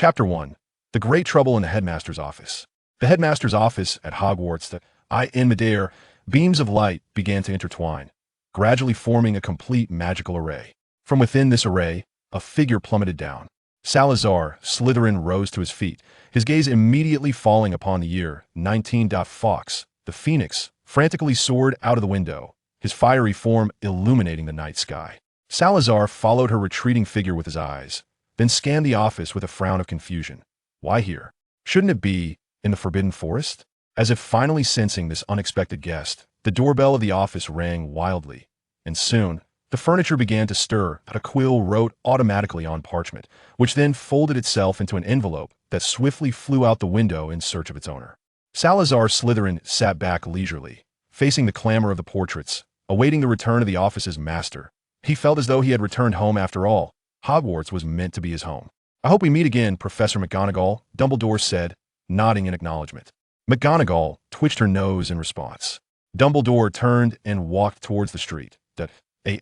Chapter 1. The Great Trouble in the Headmaster's Office. The headmaster's office at Hogwarts, the in midair, beams of light began to intertwine, gradually forming a complete magical array. From within this array, a figure plummeted down. Salazar Slytherin rose to his feet, his gaze immediately falling upon the year 19. Fox, the phoenix, frantically soared out of the window, his fiery form illuminating the night sky. Salazar followed her retreating figure with his eyes, then scanned the office with a frown of confusion. Why here? Shouldn't it be in the Forbidden Forest? As if finally sensing this unexpected guest, the doorbell of the office rang wildly, and soon, the furniture began to stir as a quill wrote automatically on parchment, which then folded itself into an envelope that swiftly flew out the window in search of its owner. Salazar Slytherin sat back leisurely, facing the clamor of the portraits, awaiting the return of the office's master. He felt as though he had returned home after all. Hogwarts was meant to be his home. "I hope we meet again, Professor McGonagall," Dumbledore said, nodding in acknowledgement. McGonagall twitched her nose in response. Dumbledore turned and walked towards the street.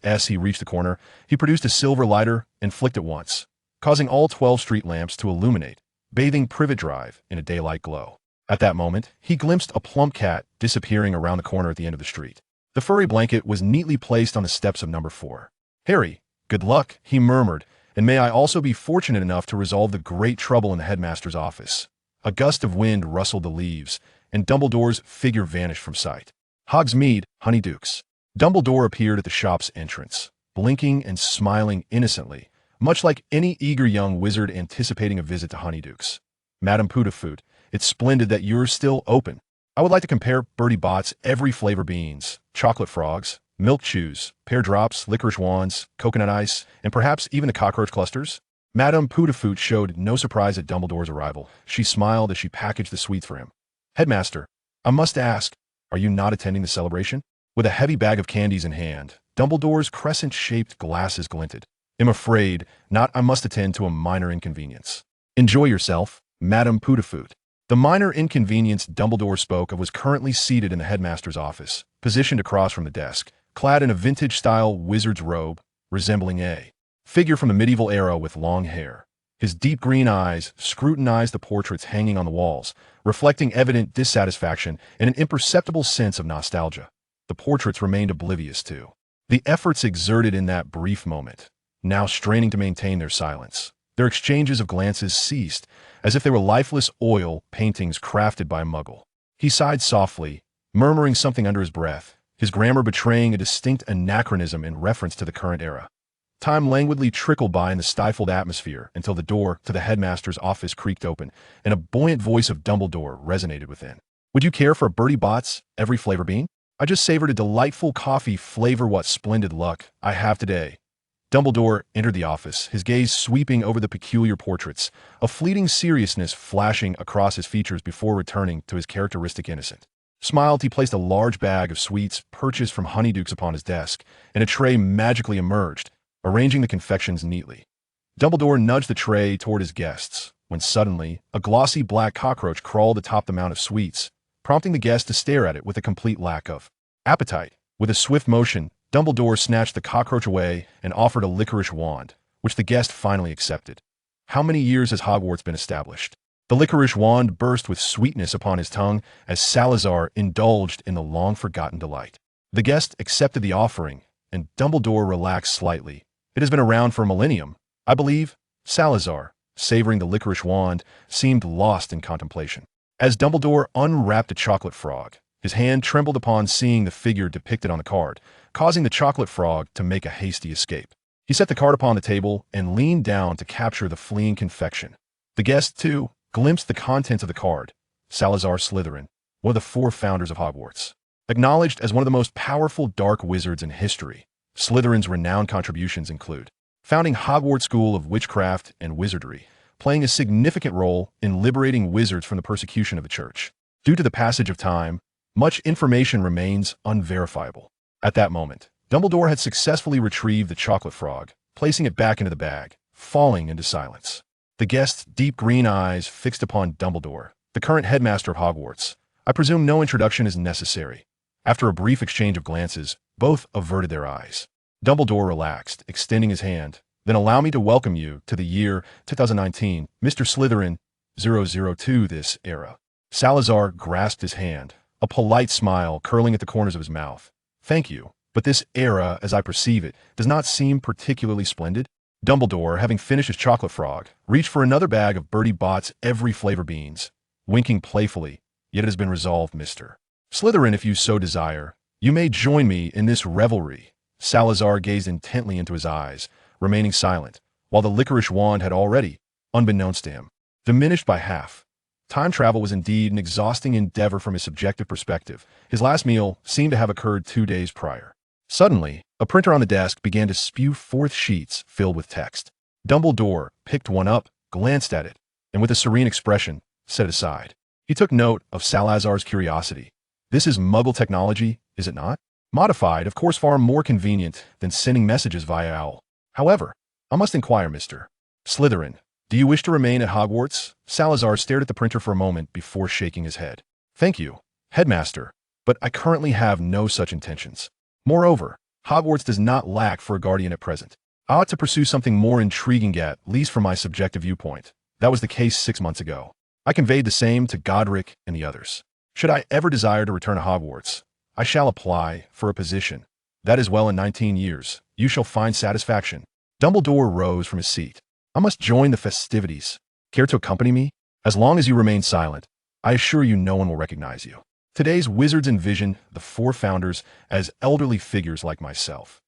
As he reached the corner, he produced a silver lighter and flicked it once, causing all 12 street lamps to illuminate, bathing Privet Drive in a daylight glow. At that moment, he glimpsed a plump cat disappearing around the corner at the end of the street. The furry blanket was neatly placed on the steps of number 4. "Harry, good luck," he murmured, "and may I also be fortunate enough to resolve the great trouble in the headmaster's office." A gust of wind rustled the leaves, and Dumbledore's figure vanished from sight. Hogsmeade, Honeydukes. Dumbledore appeared at the shop's entrance, blinking and smiling innocently, much like any eager young wizard anticipating a visit to Honeydukes. "Madame Putafoot, it's splendid that you're still open. I would like to compare Bertie Bott's every flavor beans, chocolate frogs, milk chews, pear drops, licorice wands, coconut ice, and perhaps even the cockroach clusters." Madame Putafoot showed no surprise at Dumbledore's arrival. She smiled as she packaged the sweets for him. "Headmaster, I must ask, are you not attending the celebration?" With a heavy bag of candies in hand, Dumbledore's crescent-shaped glasses glinted. "I'm afraid not. I must attend to a minor inconvenience." "Enjoy yourself, Madame Putafoot." The minor inconvenience Dumbledore spoke of was currently seated in the headmaster's office, positioned across from the desk, clad in a vintage-style wizard's robe, resembling a figure from the medieval era with long hair. His deep green eyes scrutinized the portraits hanging on the walls, reflecting evident dissatisfaction and an imperceptible sense of nostalgia. The portraits remained oblivious to the efforts exerted in that brief moment, now straining to maintain their silence. Their exchanges of glances ceased, as if they were lifeless oil paintings crafted by a muggle. He sighed softly, murmuring something under his breath, his grammar betraying a distinct anachronism in reference to the current era. Time languidly trickled by in the stifled atmosphere until the door to the headmaster's office creaked open, and a buoyant voice of Dumbledore resonated within. "Would you care for a Bertie Bott's every flavor bean? I just savored a delightful coffee flavor. What splendid luck I have today." Dumbledore entered the office, his gaze sweeping over the peculiar portraits, a fleeting seriousness flashing across his features before returning to his characteristic innocent. Smiled, he placed a large bag of sweets purchased from Honeydukes upon his desk, and a tray magically emerged, arranging the confections neatly. Dumbledore nudged the tray toward his guests, when suddenly, a glossy black cockroach crawled atop the mound of sweets, prompting the guest to stare at it with a complete lack of appetite. With a swift motion, Dumbledore snatched the cockroach away and offered a licorice wand, which the guest finally accepted. "How many years has Hogwarts been established?" The licorice wand burst with sweetness upon his tongue as Salazar indulged in the long-forgotten delight. The guest accepted the offering, and Dumbledore relaxed slightly. "It has been around for a millennium, I believe." Salazar, savoring the licorice wand, seemed lost in contemplation. As Dumbledore unwrapped a chocolate frog, his hand trembled upon seeing the figure depicted on the card, causing the chocolate frog to make a hasty escape. He set the card upon the table and leaned down to capture the fleeing confection. The guest, too, glimpsed the contents of the card. Salazar Slytherin, one of the 4 founders of Hogwarts. Acknowledged as one of the most powerful dark wizards in history, Slytherin's renowned contributions include founding Hogwarts School of Witchcraft and Wizardry, playing a significant role in liberating wizards from the persecution of the Church. Due to the passage of time, much information remains unverifiable. At that moment, Dumbledore had successfully retrieved the chocolate frog, placing it back into the bag, falling into silence. The guest's deep green eyes fixed upon Dumbledore, the current headmaster of Hogwarts. "I presume no introduction is necessary." After a brief exchange of glances, both averted their eyes. Dumbledore relaxed, extending his hand, Then allow me to welcome you to the year 2019, Mr. Slytherin 002 this era. Salazar grasped his hand, a polite smile curling at the corners of his mouth. Thank you, but this era, as I perceive it, does not seem particularly splendid. Dumbledore, having finished his chocolate frog, reached for another bag of Bertie Bott's every flavor beans, winking playfully. Yet it has been resolved, Mr. Slytherin, if you so desire, you may join me in this revelry. Salazar gazed intently into his eyes, remaining silent, while the licorice wand had already, unbeknownst to him, diminished by half. Time travel was indeed an exhausting endeavor from his subjective perspective. His last meal seemed to have occurred 2 days prior. Suddenly, a printer on the desk began to spew forth sheets filled with text. Dumbledore picked one up, glanced at it, and with a serene expression, set it aside. He took note of Salazar's curiosity. This is Muggle technology, is it not? Modified, of course far more convenient than sending messages via owl. However, I must inquire, Mr. Slytherin, do you wish to remain at Hogwarts? Salazar stared at the printer for a moment before shaking his head. Thank you, Headmaster, but I currently have no such intentions. Moreover, Hogwarts does not lack for a guardian at present. I ought to pursue something more intriguing at least from my subjective viewpoint. That was the case 6 months ago. I conveyed the same to Godric and the others. Should I ever desire to return to Hogwarts, I shall apply for a position. That is well in 19 years. You shall find satisfaction. Dumbledore rose from his seat. I must join the festivities. Care to accompany me? As long as you remain silent, I assure you no one will recognize you. Today's wizards envision the 4 founders as elderly figures like myself.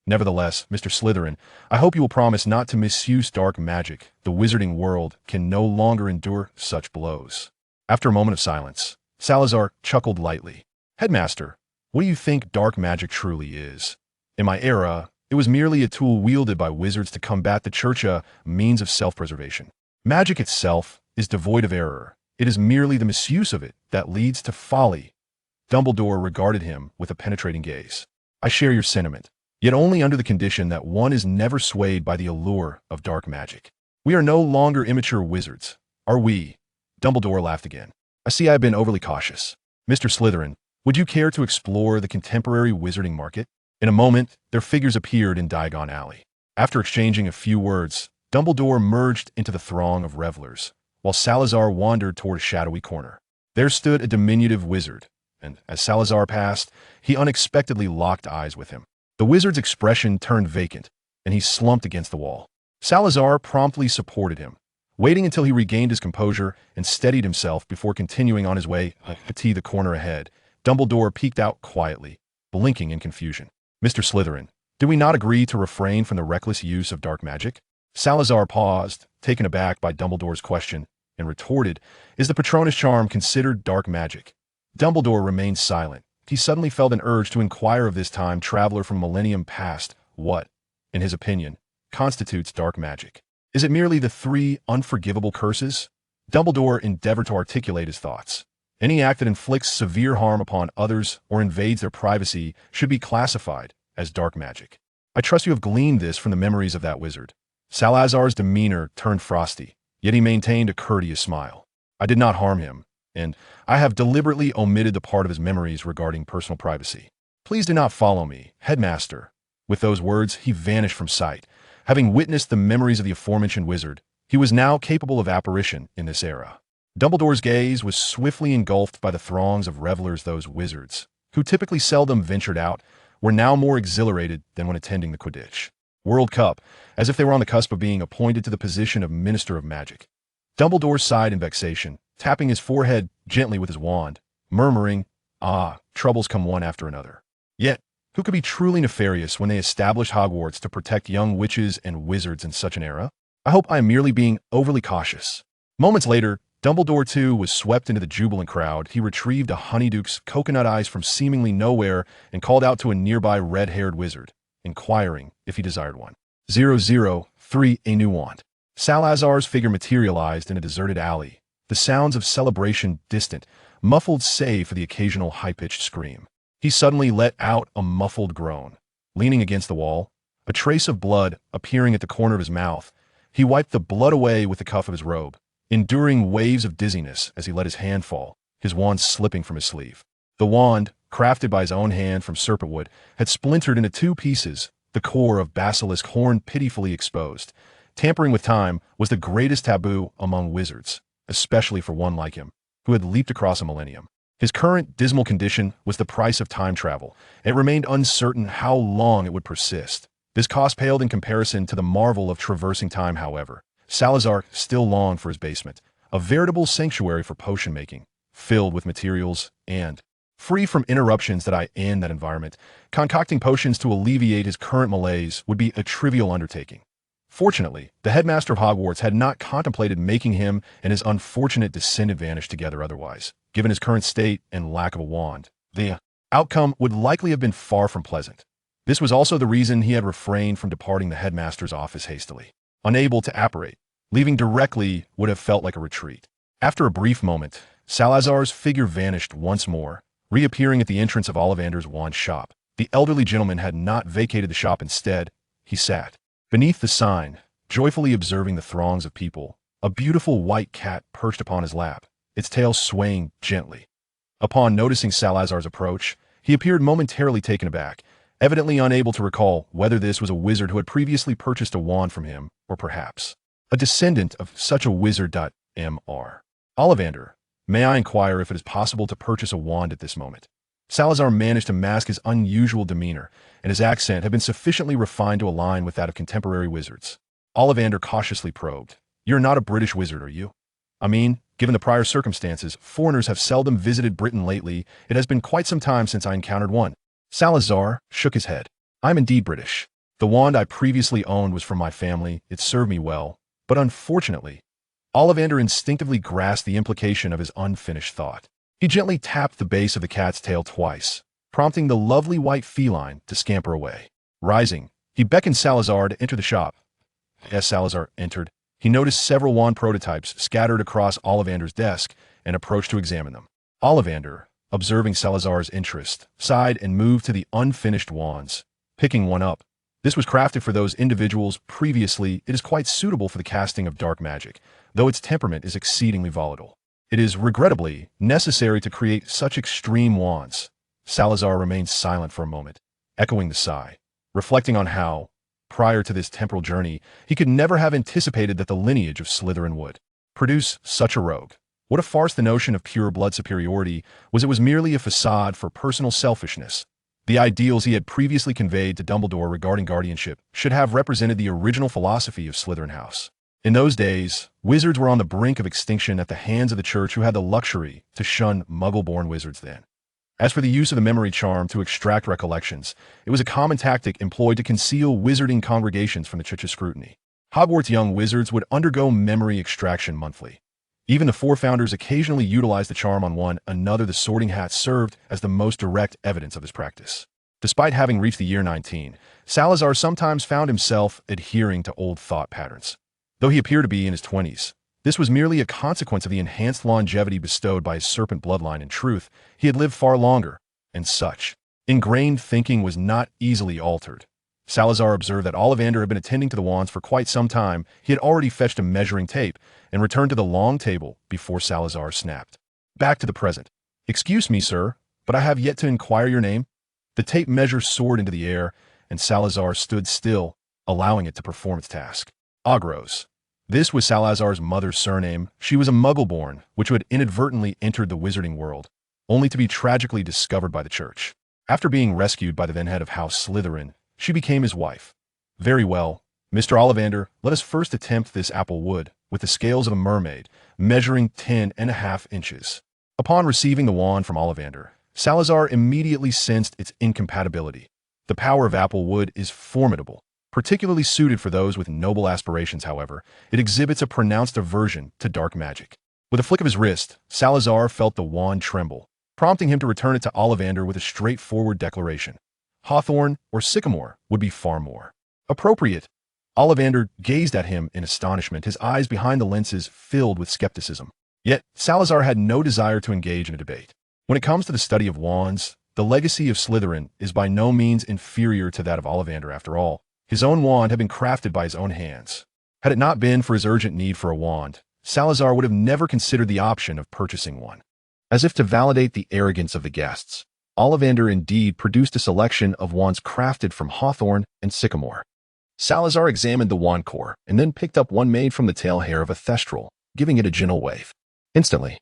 Nevertheless, Mr. Slytherin, I hope you will promise not to misuse dark magic. The wizarding world can no longer endure such blows. After a moment of silence, Salazar chuckled lightly. Headmaster, what do you think dark magic truly is? In my era, it was merely a tool wielded by wizards to combat the church, a means of self-preservation. Magic itself is devoid of error. It is merely the misuse of it that leads to folly. Dumbledore regarded him with a penetrating gaze. I share your sentiment, yet only under the condition that one is never swayed by the allure of dark magic. We are no longer immature wizards, are we? Dumbledore laughed again. I see I have been overly cautious. Mr. Slytherin, would you care to explore the contemporary wizarding market? In a moment, their figures appeared in Diagon Alley. After exchanging a few words, Dumbledore merged into the throng of revelers, while Salazar wandered toward a shadowy corner. There stood a diminutive wizard, and as Salazar passed, he unexpectedly locked eyes with him. The wizard's expression turned vacant, and he slumped against the wall. Salazar promptly supported him, waiting until he regained his composure and steadied himself before continuing on his way to the corner ahead. Dumbledore peeked out quietly, blinking in confusion. Mr. Slytherin, did we not agree to refrain from the reckless use of dark magic? Salazar paused, taken aback by Dumbledore's question, and retorted, is the Patronus charm considered dark magic? Dumbledore remained silent. He suddenly felt an urge to inquire of this time traveler from millennium past what, in his opinion, constitutes dark magic. Is it merely the 3 unforgivable curses? Dumbledore endeavored to articulate his thoughts. Any act that inflicts severe harm upon others or invades their privacy should be classified as dark magic. I trust you have gleaned this from the memories of that wizard. Salazar's demeanor turned frosty, yet he maintained a courteous smile. I did not harm him, and I have deliberately omitted the part of his memories regarding personal privacy. Please do not follow me, Headmaster. With those words, he vanished from sight. Having witnessed the memories of the aforementioned wizard, he was now capable of apparition in this era. Dumbledore's gaze was swiftly engulfed by the throngs of revelers. Those wizards, who typically seldom ventured out, were now more exhilarated than when attending the Quidditch World Cup, as if they were on the cusp of being appointed to the position of Minister of Magic. Dumbledore sighed in vexation, tapping his forehead gently with his wand, murmuring, troubles come one after another. Yet, who could be truly nefarious when they established Hogwarts to protect young witches and wizards in such an era? I hope I am merely being overly cautious. Moments later, Dumbledore too was swept into the jubilant crowd. He retrieved a Honeyduke's coconut eyes from seemingly nowhere and called out to a nearby red-haired wizard, inquiring if he desired one. 003, a new wand. Salazar's figure materialized in a deserted alley, the sounds of celebration distant, muffled save for the occasional high-pitched scream. He suddenly let out a muffled groan. Leaning against the wall, a trace of blood appearing at the corner of his mouth, he wiped the blood away with the cuff of his robe, enduring waves of dizziness as he let his hand fall, his wand slipping from his sleeve. The wand, crafted by his own hand from serpent wood, had splintered into 2 pieces, the core of basilisk horn pitifully exposed. Tampering with time was the greatest taboo among wizards, especially for one like him, who had leaped across a millennium. His current dismal condition was the price of time travel, and it remained uncertain how long it would persist. This cost paled in comparison to the marvel of traversing time, however. Salazar still longed for his basement, a veritable sanctuary for potion making, filled with materials and free from interruptions in that environment. Concocting potions to alleviate his current malaise would be a trivial undertaking. Fortunately, the headmaster of Hogwarts had not contemplated making him and his unfortunate descendant vanish together otherwise. Given his current state and lack of a wand, the outcome would likely have been far from pleasant. This was also the reason he had refrained from departing the headmaster's office hastily. Unable to apparate, leaving directly would have felt like a retreat. After a brief moment, Salazar's figure vanished once more, reappearing at the entrance of Ollivander's wand shop. The elderly gentleman had not vacated the shop. Instead, he sat beneath the sign, joyfully observing the throngs of people. A beautiful white cat perched upon his lap, its tail swaying gently. Upon noticing Salazar's approach, he appeared momentarily taken aback, evidently unable to recall whether this was a wizard who had previously purchased a wand from him, or perhaps a descendant of such a wizard. Mr. Ollivander, may I inquire if it is possible to purchase a wand at this moment? Salazar managed to mask his unusual demeanor, and his accent had been sufficiently refined to align with that of contemporary wizards. Ollivander cautiously probed. You're not a British wizard, are you? I mean, given the prior circumstances, foreigners have seldom visited Britain lately. It has been quite some time since I encountered one. Salazar shook his head. I'm indeed British. The wand I previously owned was from my family. It served me well. But unfortunately, Ollivander instinctively grasped the implication of his unfinished thought. He gently tapped the base of the cat's tail twice, prompting the lovely white feline to scamper away. Rising, he beckoned Salazar to enter the shop. As Salazar entered, he noticed several wand prototypes scattered across Ollivander's desk and approached to examine them. Ollivander, observing Salazar's interest, sighed and moved to the unfinished wands, picking one up. This was crafted for those individuals previously. It is quite suitable for the casting of dark magic, though its temperament is exceedingly volatile. It is regrettably necessary to create such extreme wands. Salazar remained silent for a moment, echoing the sigh, reflecting on how, prior to this temporal journey, he could never have anticipated that the lineage of Slytherin would produce such a rogue. What a farce the notion of pure blood superiority was. It was merely a facade for personal selfishness. The ideals he had previously conveyed to Dumbledore regarding guardianship should have represented the original philosophy of Slytherin House. In those days, wizards were on the brink of extinction at the hands of the church, who had the luxury to shun muggle-born wizards then. As for the use of the memory charm to extract recollections, it was a common tactic employed to conceal wizarding congregations from the church's scrutiny. Hogwarts young wizards would undergo memory extraction monthly. Even the four founders occasionally utilized the charm on one another. The Sorting Hat served as the most direct evidence of his practice. Despite having reached the year 19, Salazar sometimes found himself adhering to old thought patterns. Though he appeared to be in his 20s, this was merely a consequence of the enhanced longevity bestowed by his Serpent bloodline. In truth, he had lived far longer, and such ingrained thinking was not easily altered. Salazar observed that Ollivander had been attending to the wands for quite some time. He had already fetched a measuring tape and returned to the long table before Salazar snapped. Back to the present. Excuse me, sir, but I have yet to inquire your name. The tape measure soared into the air, and Salazar stood still, allowing it to perform its task. Agros. This was Salazar's mother's surname. She was a muggle-born, which had inadvertently entered the wizarding world, only to be tragically discovered by the church. After being rescued by the then head of House Slytherin, she became his wife. Very well, Mr. Ollivander, let us first attempt this apple wood, with the scales of a mermaid, measuring 10.5 inches. Upon receiving the wand from Ollivander, Salazar immediately sensed its incompatibility. The power of apple wood is formidable. Particularly suited for those with noble aspirations, however, it exhibits a pronounced aversion to dark magic. With a flick of his wrist, Salazar felt the wand tremble, prompting him to return it to Ollivander with a straightforward declaration. Hawthorn or sycamore would be far more appropriate. Ollivander gazed at him in astonishment, his eyes behind the lenses filled with skepticism. Yet, Salazar had no desire to engage in a debate. When it comes to the study of wands, the legacy of Slytherin is by no means inferior to that of Ollivander. After all, his own wand had been crafted by his own hands. Had it not been for his urgent need for a wand, Salazar would have never considered the option of purchasing one. As if to validate the arrogance of the guests, Ollivander indeed produced a selection of wands crafted from hawthorn and sycamore. Salazar examined the wand core and then picked up one made from the tail hair of a thestral, giving it a gentle wave. Instantly,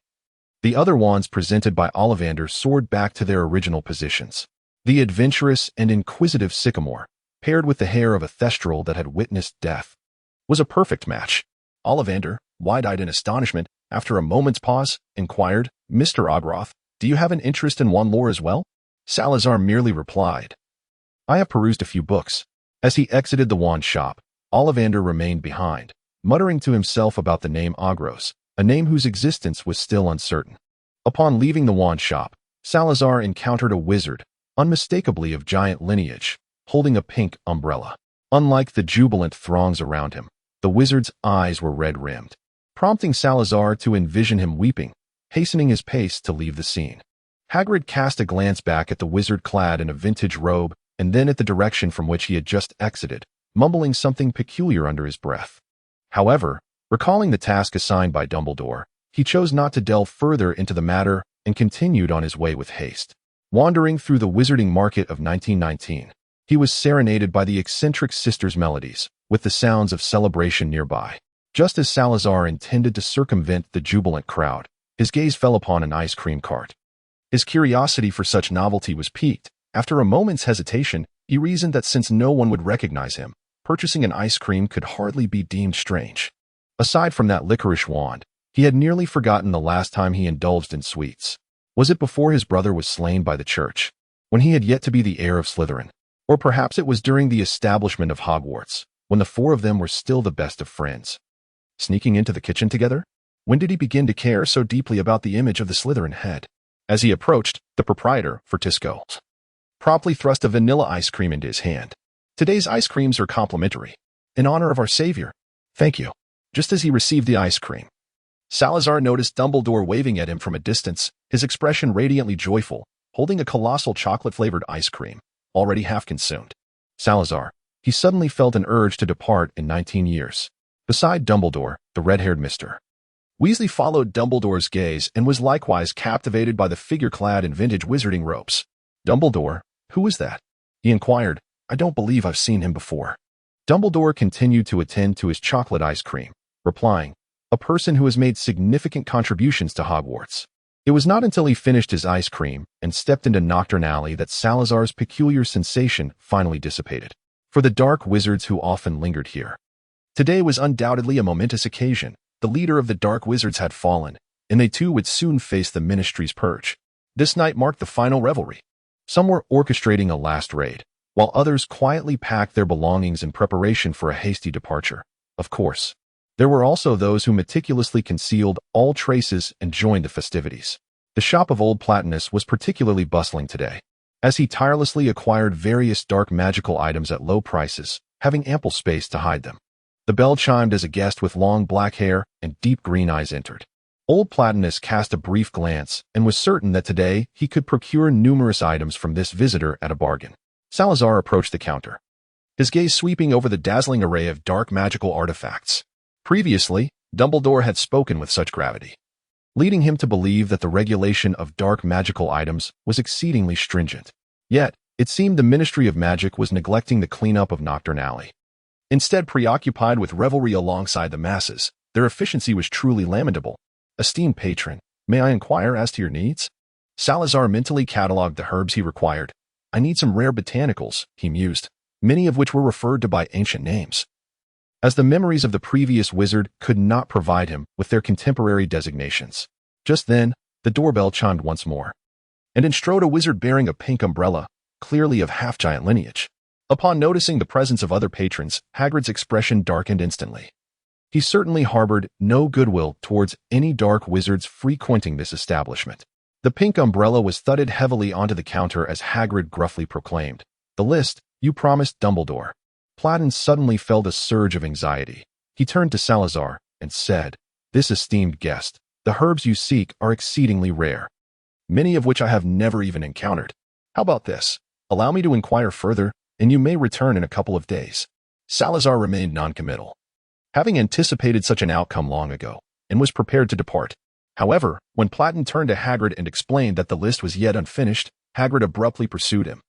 the other wands presented by Ollivander soared back to their original positions. The adventurous and inquisitive sycamore, paired with the hair of a thestral that had witnessed death, was a perfect match. Ollivander, wide-eyed in astonishment, after a moment's pause, inquired, "Mr. Ogroth, do you have an interest in wand lore as well?" Salazar merely replied, "I have perused a few books." As he exited the wand shop, Ollivander remained behind, muttering to himself about the name Ogros, a name whose existence was still uncertain. Upon leaving the wand shop, Salazar encountered a wizard, unmistakably of giant lineage, holding a pink umbrella. Unlike the jubilant throngs around him, the wizard's eyes were red-rimmed, prompting Salazar to envision him weeping, hastening his pace to leave the scene. Hagrid cast a glance back at the wizard clad in a vintage robe and then at the direction from which he had just exited, mumbling something peculiar under his breath. However, recalling the task assigned by Dumbledore, he chose not to delve further into the matter and continued on his way with haste. Wandering through the wizarding market of 1919, he was serenaded by the eccentric sisters' melodies, with the sounds of celebration nearby. Just as Salazar intended to circumvent the jubilant crowd, his gaze fell upon an ice cream cart. His curiosity for such novelty was piqued. After a moment's hesitation, he reasoned that since no one would recognize him, purchasing an ice cream could hardly be deemed strange. Aside from that licorice wand, he had nearly forgotten the last time he indulged in sweets. Was it before his brother was slain by the church, when he had yet to be the heir of Slytherin? Or perhaps it was during the establishment of Hogwarts, when the four of them were still the best of friends. Sneaking into the kitchen together? When did he begin to care so deeply about the image of the Slytherin head? As he approached, the proprietor, Fortisco, promptly thrust a vanilla ice cream into his hand. "Today's ice creams are complimentary, in honor of our savior." "Thank you." Just as he received the ice cream, Salazar noticed Dumbledore waving at him from a distance, his expression radiantly joyful, holding a colossal chocolate-flavored ice cream, already half consumed. Salazar, he suddenly felt an urge to depart in 19 years. Beside Dumbledore, the red-haired Mr. Weasley followed Dumbledore's gaze and was likewise captivated by the figure clad in vintage wizarding robes. "Dumbledore, who is that?" he inquired. "I don't believe I've seen him before." Dumbledore continued to attend to his chocolate ice cream, replying, "A person who has made significant contributions to Hogwarts." It was not until he finished his ice cream and stepped into Nocturnally that Salazar's peculiar sensation finally dissipated. For the dark wizards who often lingered here, today was undoubtedly a momentous occasion. The leader of the dark wizards had fallen, and they too would soon face the Ministry's purge. This night marked the final revelry. Some were orchestrating a last raid, while others quietly packed their belongings in preparation for a hasty departure. Of course, there were also those who meticulously concealed all traces and joined the festivities. The shop of Old Platanus was particularly bustling today, as he tirelessly acquired various dark magical items at low prices, having ample space to hide them. The bell chimed as a guest with long black hair and deep green eyes entered. Old Platanus cast a brief glance and was certain that today he could procure numerous items from this visitor at a bargain. Salazar approached the counter, his gaze sweeping over the dazzling array of dark magical artifacts. Previously, Dumbledore had spoken with such gravity, leading him to believe that the regulation of dark magical items was exceedingly stringent. Yet, it seemed the Ministry of Magic was neglecting the cleanup of Nocturnally. Instead, preoccupied with revelry alongside the masses, their efficiency was truly lamentable. "Esteemed patron, may I inquire as to your needs?" Salazar mentally catalogued the herbs he required. "I need some rare botanicals," he mused, many of which were referred to by ancient names, as the memories of the previous wizard could not provide him with their contemporary designations. Just then, the doorbell chimed once more, and in strode a wizard bearing a pink umbrella, clearly of half-giant lineage. Upon noticing the presence of other patrons, Hagrid's expression darkened instantly. He certainly harbored no goodwill towards any dark wizards frequenting this establishment. The pink umbrella was thudded heavily onto the counter as Hagrid gruffly proclaimed, "The list you promised Dumbledore." Platten suddenly felt a surge of anxiety. He turned to Salazar and said, "This esteemed guest, the herbs you seek are exceedingly rare, many of which I have never even encountered. How about this? Allow me to inquire further, and you may return in a couple of days." Salazar remained noncommittal, having anticipated such an outcome long ago, and was prepared to depart. However, when Platten turned to Hagrid and explained that the list was yet unfinished, Hagrid abruptly pursued him,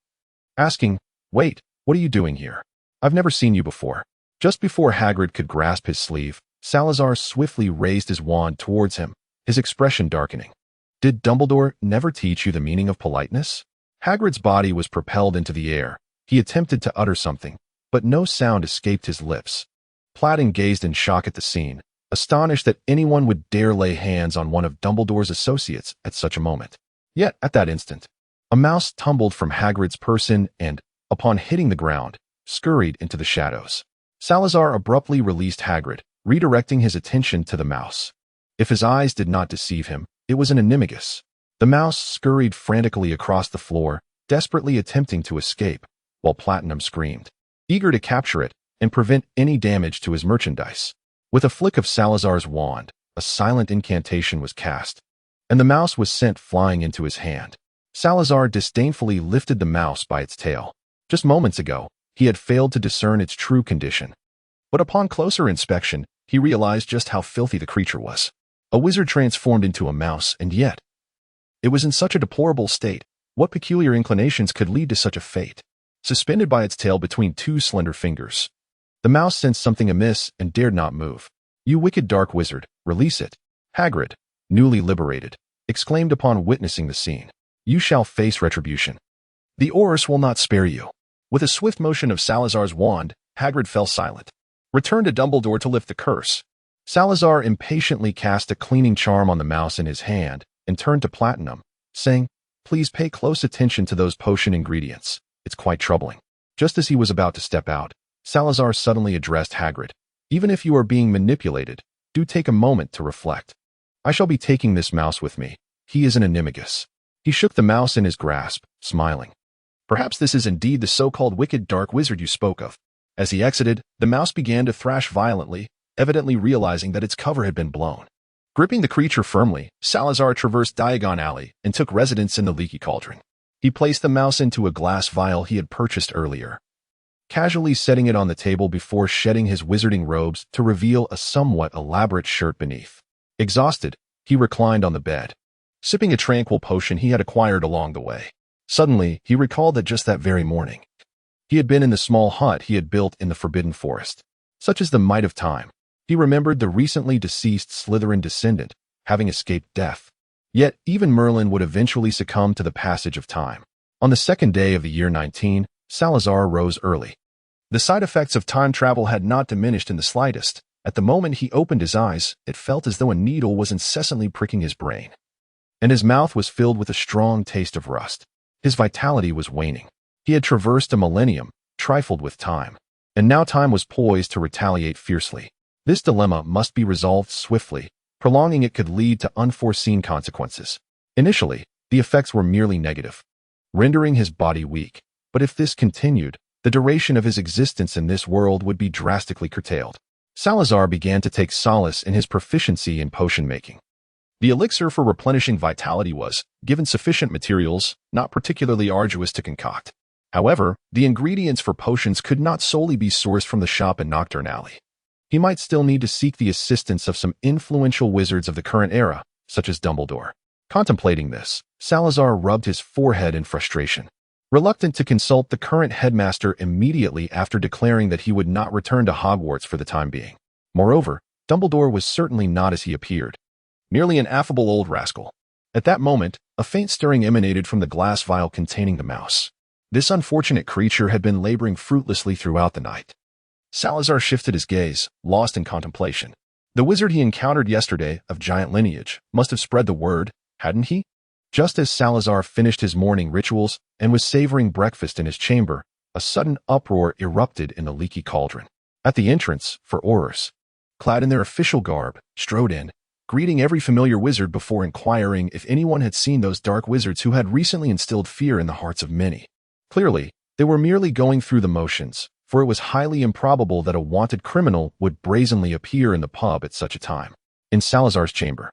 asking, "Wait, what are you doing here? I've never seen you before." Just before Hagrid could grasp his sleeve, Salazar swiftly raised his wand towards him, his expression darkening. "Did Dumbledore never teach you the meaning of politeness?" Hagrid's body was propelled into the air. He attempted to utter something, but no sound escaped his lips. Platten gazed in shock at the scene, astonished that anyone would dare lay hands on one of Dumbledore's associates at such a moment. Yet, at that instant, a mouse tumbled from Hagrid's person and, upon hitting the ground, scurried into the shadows. Salazar abruptly released Hagrid, redirecting his attention to the mouse. If his eyes did not deceive him, it was an animagus. The mouse scurried frantically across the floor, desperately attempting to escape, while Platinum screamed, eager to capture it and prevent any damage to his merchandise. With a flick of Salazar's wand, a silent incantation was cast, and the mouse was sent flying into his hand. Salazar disdainfully lifted the mouse by its tail. Just moments ago, he had failed to discern its true condition. But upon closer inspection, he realized just how filthy the creature was. A wizard transformed into a mouse, and yet, it was in such a deplorable state. What peculiar inclinations could lead to such a fate? Suspended by its tail between two slender fingers, the mouse sensed something amiss and dared not move. "You wicked dark wizard, release it," Hagrid, newly liberated, exclaimed upon witnessing the scene. "You shall face retribution. The Aurors will not spare you." With a swift motion of Salazar's wand, Hagrid fell silent. Return to Dumbledore to lift the curse. Salazar impatiently cast a cleaning charm on the mouse in his hand and turned to Platinum, saying, "Please pay close attention to those potion ingredients. It's quite troubling." Just as he was about to step out, Salazar suddenly addressed Hagrid. "Even if you are being manipulated, do take a moment to reflect. I shall be taking this mouse with me. He is an animagus." He shook the mouse in his grasp, smiling. "Perhaps this is indeed the so-called wicked dark wizard you spoke of." As he exited, the mouse began to thrash violently, evidently realizing that its cover had been blown. Gripping the creature firmly, Salazar traversed Diagon Alley and took residence in the leaky cauldron. He placed the mouse into a glass vial he had purchased earlier, casually setting it on the table before shedding his wizarding robes to reveal a somewhat elaborate shirt beneath. Exhausted, he reclined on the bed, sipping a tranquil potion he had acquired along the way. Suddenly, he recalled that just that very morning, he had been in the small hut he had built in the Forbidden Forest. Such is the might of time. He remembered the recently deceased Slytherin descendant, having escaped death. Yet, even Merlin would eventually succumb to the passage of time. On the second day of the year 19, Salazar rose early. The side effects of time travel had not diminished in the slightest. At the moment he opened his eyes, it felt as though a needle was incessantly pricking his brain, and his mouth was filled with a strong taste of rust. His vitality was waning. He had traversed a millennium, trifled with time, and now time was poised to retaliate fiercely. This dilemma must be resolved swiftly. Prolonging it could lead to unforeseen consequences. Initially, the effects were merely negative, rendering his body weak. But if this continued, the duration of his existence in this world would be drastically curtailed. Salazar began to take solace in his proficiency in potion making. The elixir for replenishing vitality was, given sufficient materials, not particularly arduous to concoct. However, the ingredients for potions could not solely be sourced from the shop in Nocturne Alley. He might still need to seek the assistance of some influential wizards of the current era, such as Dumbledore. Contemplating this, Salazar rubbed his forehead in frustration, reluctant to consult the current headmaster immediately after declaring that he would not return to Hogwarts for the time being. Moreover, Dumbledore was certainly not as he appeared, merely an affable old rascal. At that moment, a faint stirring emanated from the glass vial containing the mouse. This unfortunate creature had been laboring fruitlessly throughout the night. Salazar shifted his gaze, lost in contemplation. The wizard he encountered yesterday, of giant lineage, must have spread the word, hadn't he? Just as Salazar finished his morning rituals and was savoring breakfast in his chamber, a sudden uproar erupted in the leaky cauldron. At the entrance, four Aurors, clad in their official garb, strode in, greeting every familiar wizard before inquiring if anyone had seen those dark wizards who had recently instilled fear in the hearts of many. Clearly, they were merely going through the motions, for it was highly improbable that a wanted criminal would brazenly appear in the pub at such a time. In Salazar's chamber,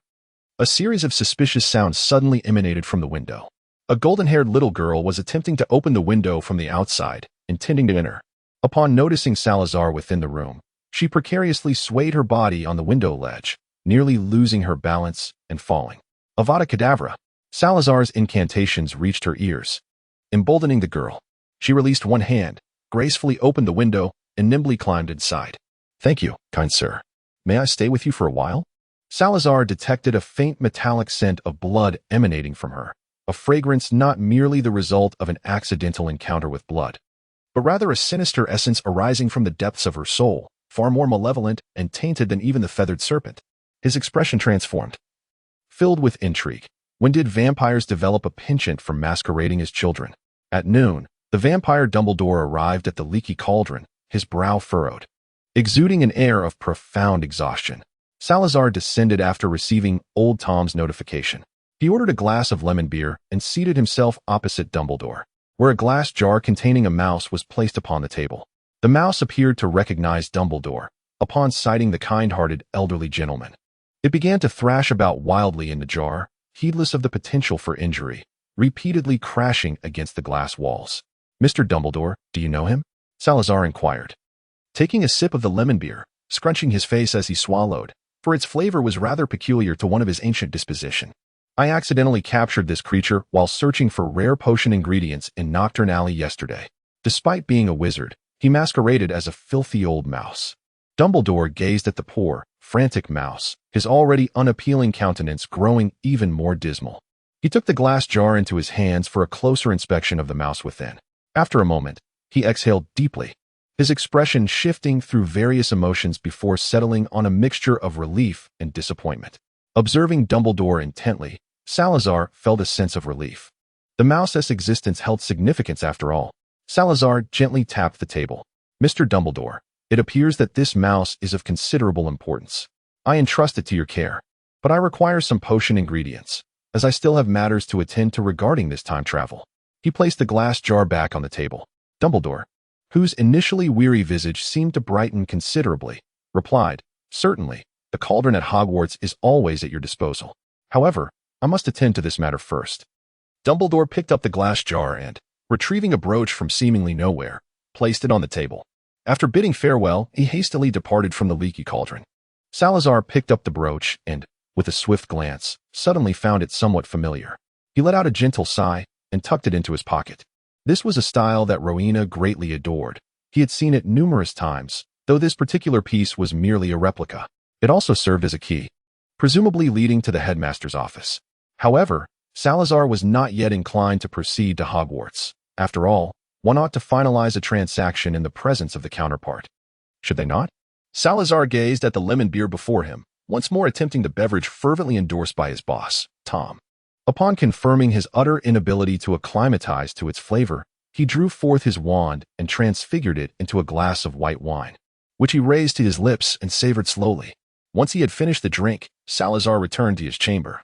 a series of suspicious sounds suddenly emanated from the window. A golden-haired little girl was attempting to open the window from the outside, intending to enter. Upon noticing Salazar within the room, she precariously swayed her body on the window ledge, nearly losing her balance and falling. Avada Kedavra! Salazar's incantations reached her ears, emboldening the girl. She released one hand, gracefully opened the window, and nimbly climbed inside. "Thank you, kind sir. May I stay with you for a while?" Salazar detected a faint metallic scent of blood emanating from her, a fragrance not merely the result of an accidental encounter with blood, but rather a sinister essence arising from the depths of her soul, far more malevolent and tainted than even the feathered serpent. His expression transformed, filled with intrigue. When did vampires develop a penchant for masquerading as children? At noon, the vampire Dumbledore arrived at the leaky cauldron, his brow furrowed, exuding an air of profound exhaustion. Salazar descended after receiving Old Tom's notification. He ordered a glass of lemon beer and seated himself opposite Dumbledore, where a glass jar containing a mouse was placed upon the table. The mouse appeared to recognize Dumbledore upon sighting the kind-hearted elderly gentleman. It began to thrash about wildly in the jar, heedless of the potential for injury, repeatedly crashing against the glass walls. "Mr. Dumbledore, do you know him?" Salazar inquired, taking a sip of the lemon beer, scrunching his face as he swallowed, for its flavor was rather peculiar to one of his ancient disposition. "I accidentally captured this creature while searching for rare potion ingredients in Nocturne Alley yesterday. Despite being a wizard, he masqueraded as a filthy old mouse." Dumbledore gazed at the poor, frantic mouse, his already unappealing countenance growing even more dismal. He took the glass jar into his hands for a closer inspection of the mouse within. After a moment, he exhaled deeply, his expression shifting through various emotions before settling on a mixture of relief and disappointment. Observing Dumbledore intently, Salazar felt a sense of relief. The mouse's existence held significance after all. Salazar gently tapped the table. "Mr. Dumbledore, it appears that this mouse is of considerable importance. I entrust it to your care, but I require some potion ingredients, as I still have matters to attend to regarding this time travel." He placed the glass jar back on the table. Dumbledore, whose initially weary visage seemed to brighten considerably, replied, "Certainly, the cauldron at Hogwarts is always at your disposal. However, I must attend to this matter first." Dumbledore picked up the glass jar and, retrieving a brooch from seemingly nowhere, placed it on the table. After bidding farewell, he hastily departed from the leaky cauldron. Salazar picked up the brooch and, with a swift glance, suddenly found it somewhat familiar. He let out a gentle sigh and tucked it into his pocket. This was a style that Rowena greatly adored. He had seen it numerous times, though this particular piece was merely a replica. It also served as a key, presumably leading to the headmaster's office. However, Salazar was not yet inclined to proceed to Hogwarts. After all, one ought to finalize a transaction in the presence of the counterpart. Should they not? Salazar gazed at the lemon beer before him, once more attempting the beverage fervently endorsed by his boss, Tom. Upon confirming his utter inability to acclimatize to its flavor, he drew forth his wand and transfigured it into a glass of white wine, which he raised to his lips and savored slowly. Once he had finished the drink, Salazar returned to his chamber,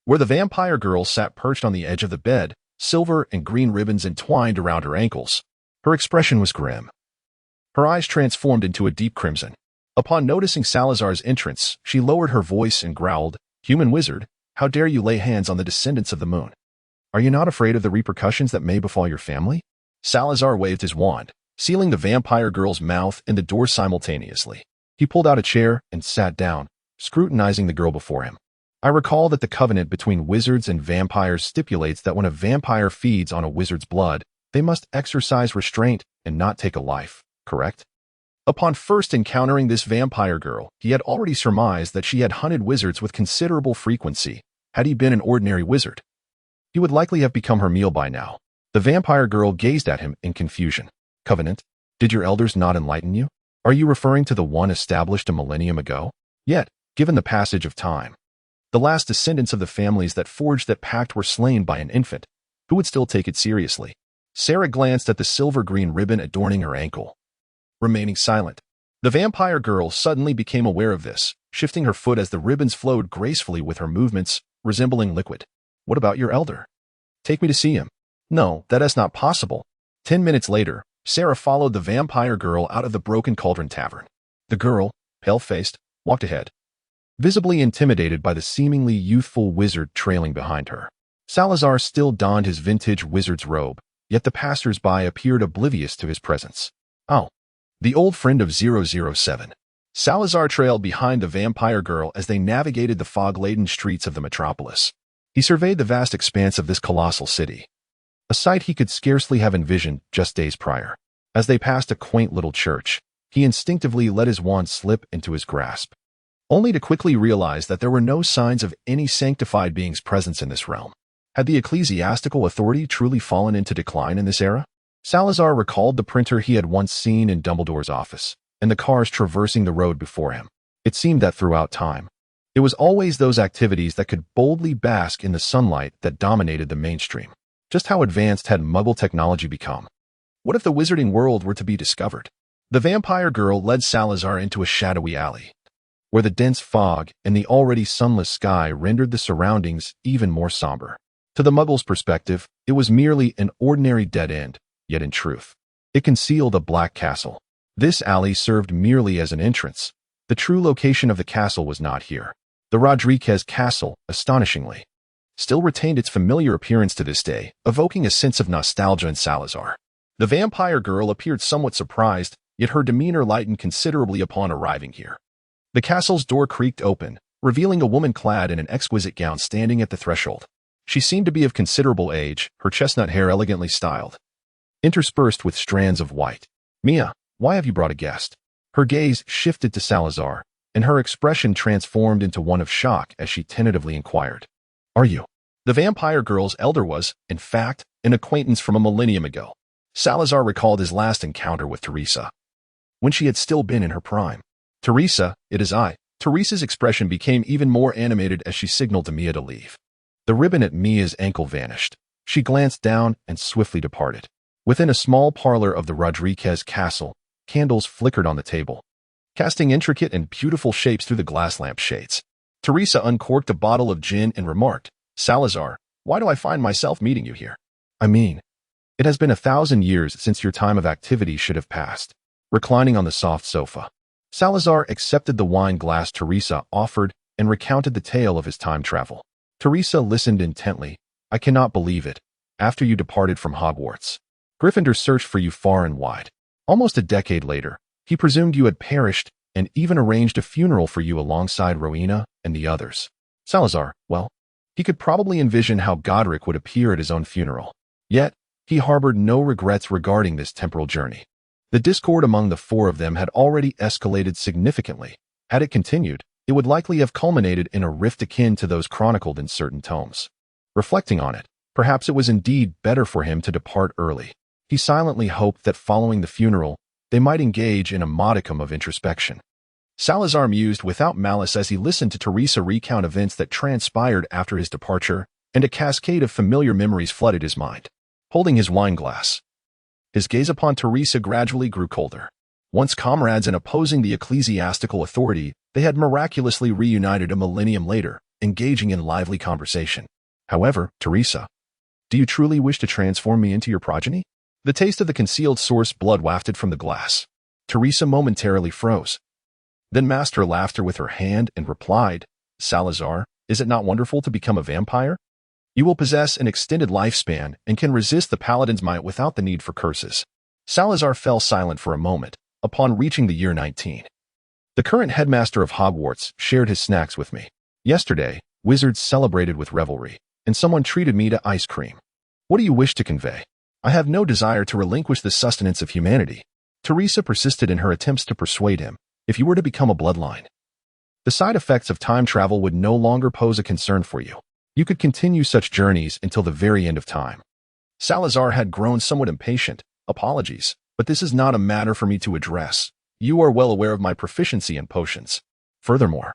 where the vampire girl sat perched on the edge of the bed, silver and green ribbons entwined around her ankles. Her expression was grim. Her eyes transformed into a deep crimson. Upon noticing Salazar's entrance, she lowered her voice and growled, "Human wizard, how dare you lay hands on the descendants of the moon? Are you not afraid of the repercussions that may befall your family?" Salazar waved his wand, sealing the vampire girl's mouth and the door simultaneously. He pulled out a chair and sat down, scrutinizing the girl before him. "I recall that the covenant between wizards and vampires stipulates that when a vampire feeds on a wizard's blood, they must exercise restraint and not take a life, correct?" Upon first encountering this vampire girl, he had already surmised that she had hunted wizards with considerable frequency. Had he been an ordinary wizard, he would likely have become her meal by now. The vampire girl gazed at him in confusion. "Covenant? Did your elders not enlighten you? Are you referring to the one established a millennium ago? Yet, given the passage of time, the last descendants of the families that forged that pact were slain by an infant. Who would still take it seriously?" Sarah glanced at the silver-green ribbon adorning her ankle, remaining silent. The vampire girl suddenly became aware of this, shifting her foot as the ribbons flowed gracefully with her movements, resembling liquid. "What about your elder? Take me to see him." "No, that is not possible." 10 minutes later, Sarah followed the vampire girl out of the Broken Cauldron Tavern. The girl, pale-faced, walked ahead, visibly intimidated by the seemingly youthful wizard trailing behind her. Salazar still donned his vintage wizard's robe, yet the passers-by appeared oblivious to his presence. "Oh, the old friend of 007. Salazar trailed behind the vampire girl as they navigated the fog-laden streets of the metropolis. He surveyed the vast expanse of this colossal city, a sight he could scarcely have envisioned just days prior. As they passed a quaint little church, he instinctively let his wand slip into his grasp, only to quickly realize that there were no signs of any sanctified being's presence in this realm. Had the ecclesiastical authority truly fallen into decline in this era? Salazar recalled the printer he had once seen in Dumbledore's office, and the cars traversing the road before him. It seemed that throughout time, it was always those activities that could boldly bask in the sunlight that dominated the mainstream. Just how advanced had Muggle technology become? What if the wizarding world were to be discovered? The vampire girl led Salazar into a shadowy alley, where the dense fog and the already sunless sky rendered the surroundings even more somber. To the Muggle's perspective, it was merely an ordinary dead end, yet in truth, it concealed a black castle. This alley served merely as an entrance. The true location of the castle was not here. The Rodriguez castle, astonishingly, still retained its familiar appearance to this day, evoking a sense of nostalgia in Salazar. The vampire girl appeared somewhat surprised, yet her demeanor lightened considerably upon arriving here. The castle's door creaked open, revealing a woman clad in an exquisite gown standing at the threshold. She seemed to be of considerable age, her chestnut hair elegantly styled, interspersed with strands of white. "Mia, why have you brought a guest?" Her gaze shifted to Salazar, and her expression transformed into one of shock as she tentatively inquired, "Are you?" The vampire girl's elder was, in fact, an acquaintance from a millennium ago. Salazar recalled his last encounter with Teresa, when she had still been in her prime. "Teresa, it is I." Teresa's expression became even more animated as she signaled to Mia to leave. The ribbon at Mia's ankle vanished. She glanced down and swiftly departed. Within a small parlor of the Rodriguez castle, candles flickered on the table, casting intricate and beautiful shapes through the glass lamp shades. Teresa uncorked a bottle of gin and remarked, "Salazar, why do I find myself meeting you here? I mean, it has been 1,000 years since your time of activity should have passed." Reclining on the soft sofa, Salazar accepted the wine glass Teresa offered and recounted the tale of his time travel. Teresa listened intently. "I cannot believe it. After you departed from Hogwarts, Gryffindor searched for you far and wide. Almost a decade later, he presumed you had perished and even arranged a funeral for you alongside Rowena and the others." Salazar, well, he could probably envision how Godric would appear at his own funeral. Yet, he harbored no regrets regarding this temporal journey. The discord among the four of them had already escalated significantly. Had it continued, it would likely have culminated in a rift akin to those chronicled in certain tomes. Reflecting on it, perhaps it was indeed better for him to depart early. He silently hoped that following the funeral, they might engage in a modicum of introspection. Salazar mused without malice as he listened to Teresa recount events that transpired after his departure, and a cascade of familiar memories flooded his mind. Holding his wine glass, his gaze upon Teresa gradually grew colder. Once comrades and opposing the ecclesiastical authority, they had miraculously reunited a millennium later, engaging in lively conversation. "However, Teresa, do you truly wish to transform me into your progeny?" The taste of the concealed source blood wafted from the glass. Teresa momentarily froze, then masked her laughter with her hand and replied, "Salazar, is it not wonderful to become a vampire? You will possess an extended lifespan and can resist the paladin's might without the need for curses." Salazar fell silent for a moment, upon reaching the year 19. "The current headmaster of Hogwarts shared his snacks with me. Yesterday, wizards celebrated with revelry, and someone treated me to ice cream. What do you wish to convey?" "I have no desire to relinquish the sustenance of humanity." Teresa persisted in her attempts to persuade him. "If you were to become a bloodline, the side effects of time travel would no longer pose a concern for you. You could continue such journeys until the very end of time." Salazar had grown somewhat impatient. "Apologies, but this is not a matter for me to address. You are well aware of my proficiency in potions. Furthermore,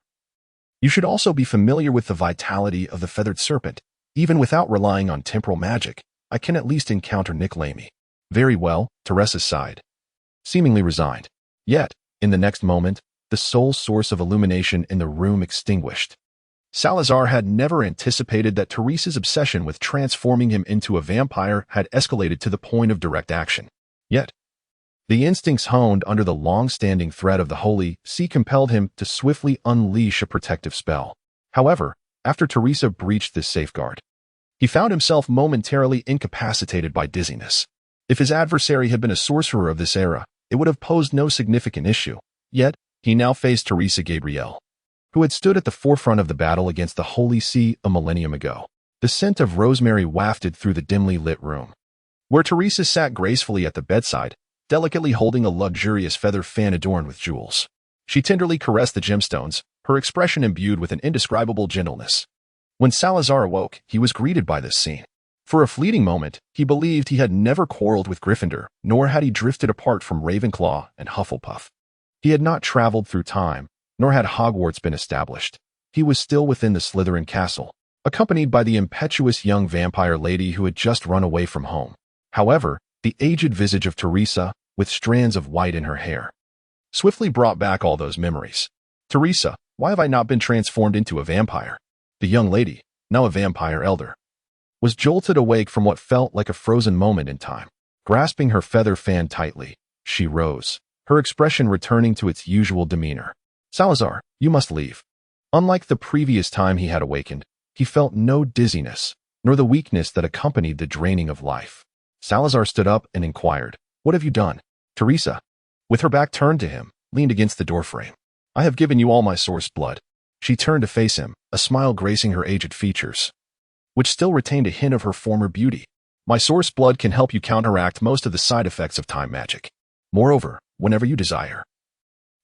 you should also be familiar with the vitality of the feathered serpent. Even without relying on temporal magic, I can at least encounter Nick Lamy." "Very well," Teresa sighed, seemingly resigned. Yet, in the next moment, the sole source of illumination in the room extinguished. Salazar had never anticipated that Teresa's obsession with transforming him into a vampire had escalated to the point of direct action. Yet, the instincts honed under the long-standing threat of the Holy See compelled him to swiftly unleash a protective spell. However, after Teresa breached this safeguard, he found himself momentarily incapacitated by dizziness. If his adversary had been a sorcerer of this era, it would have posed no significant issue. Yet, he now faced Teresa Gabrielle, who had stood at the forefront of the battle against the Holy See a millennium ago. The scent of rosemary wafted through the dimly lit room, where Teresa sat gracefully at the bedside, delicately holding a luxurious feather fan adorned with jewels. She tenderly caressed the gemstones, her expression imbued with an indescribable gentleness. When Salazar awoke, he was greeted by this scene. For a fleeting moment, he believed he had never quarreled with Gryffindor, nor had he drifted apart from Ravenclaw and Hufflepuff. He had not traveled through time, nor had Hogwarts been established. He was still within the Slytherin castle, accompanied by the impetuous young vampire lady who had just run away from home. However, the aged visage of Teresa, with strands of white in her hair, swiftly brought back all those memories. "Teresa, why have I not been transformed into a vampire?" The young lady, now a vampire elder, was jolted awake from what felt like a frozen moment in time. Grasping her feather fan tightly, she rose, her expression returning to its usual demeanor. "Salazar, you must leave." Unlike the previous time he had awakened, he felt no dizziness, nor the weakness that accompanied the draining of life. Salazar stood up and inquired, "What have you done?" Teresa, with her back turned to him, leaned against the doorframe. "I have given you all my source blood." She turned to face him, a smile gracing her aged features, which still retained a hint of her former beauty. "My source blood can help you counteract most of the side effects of time magic. Moreover, whenever you desire,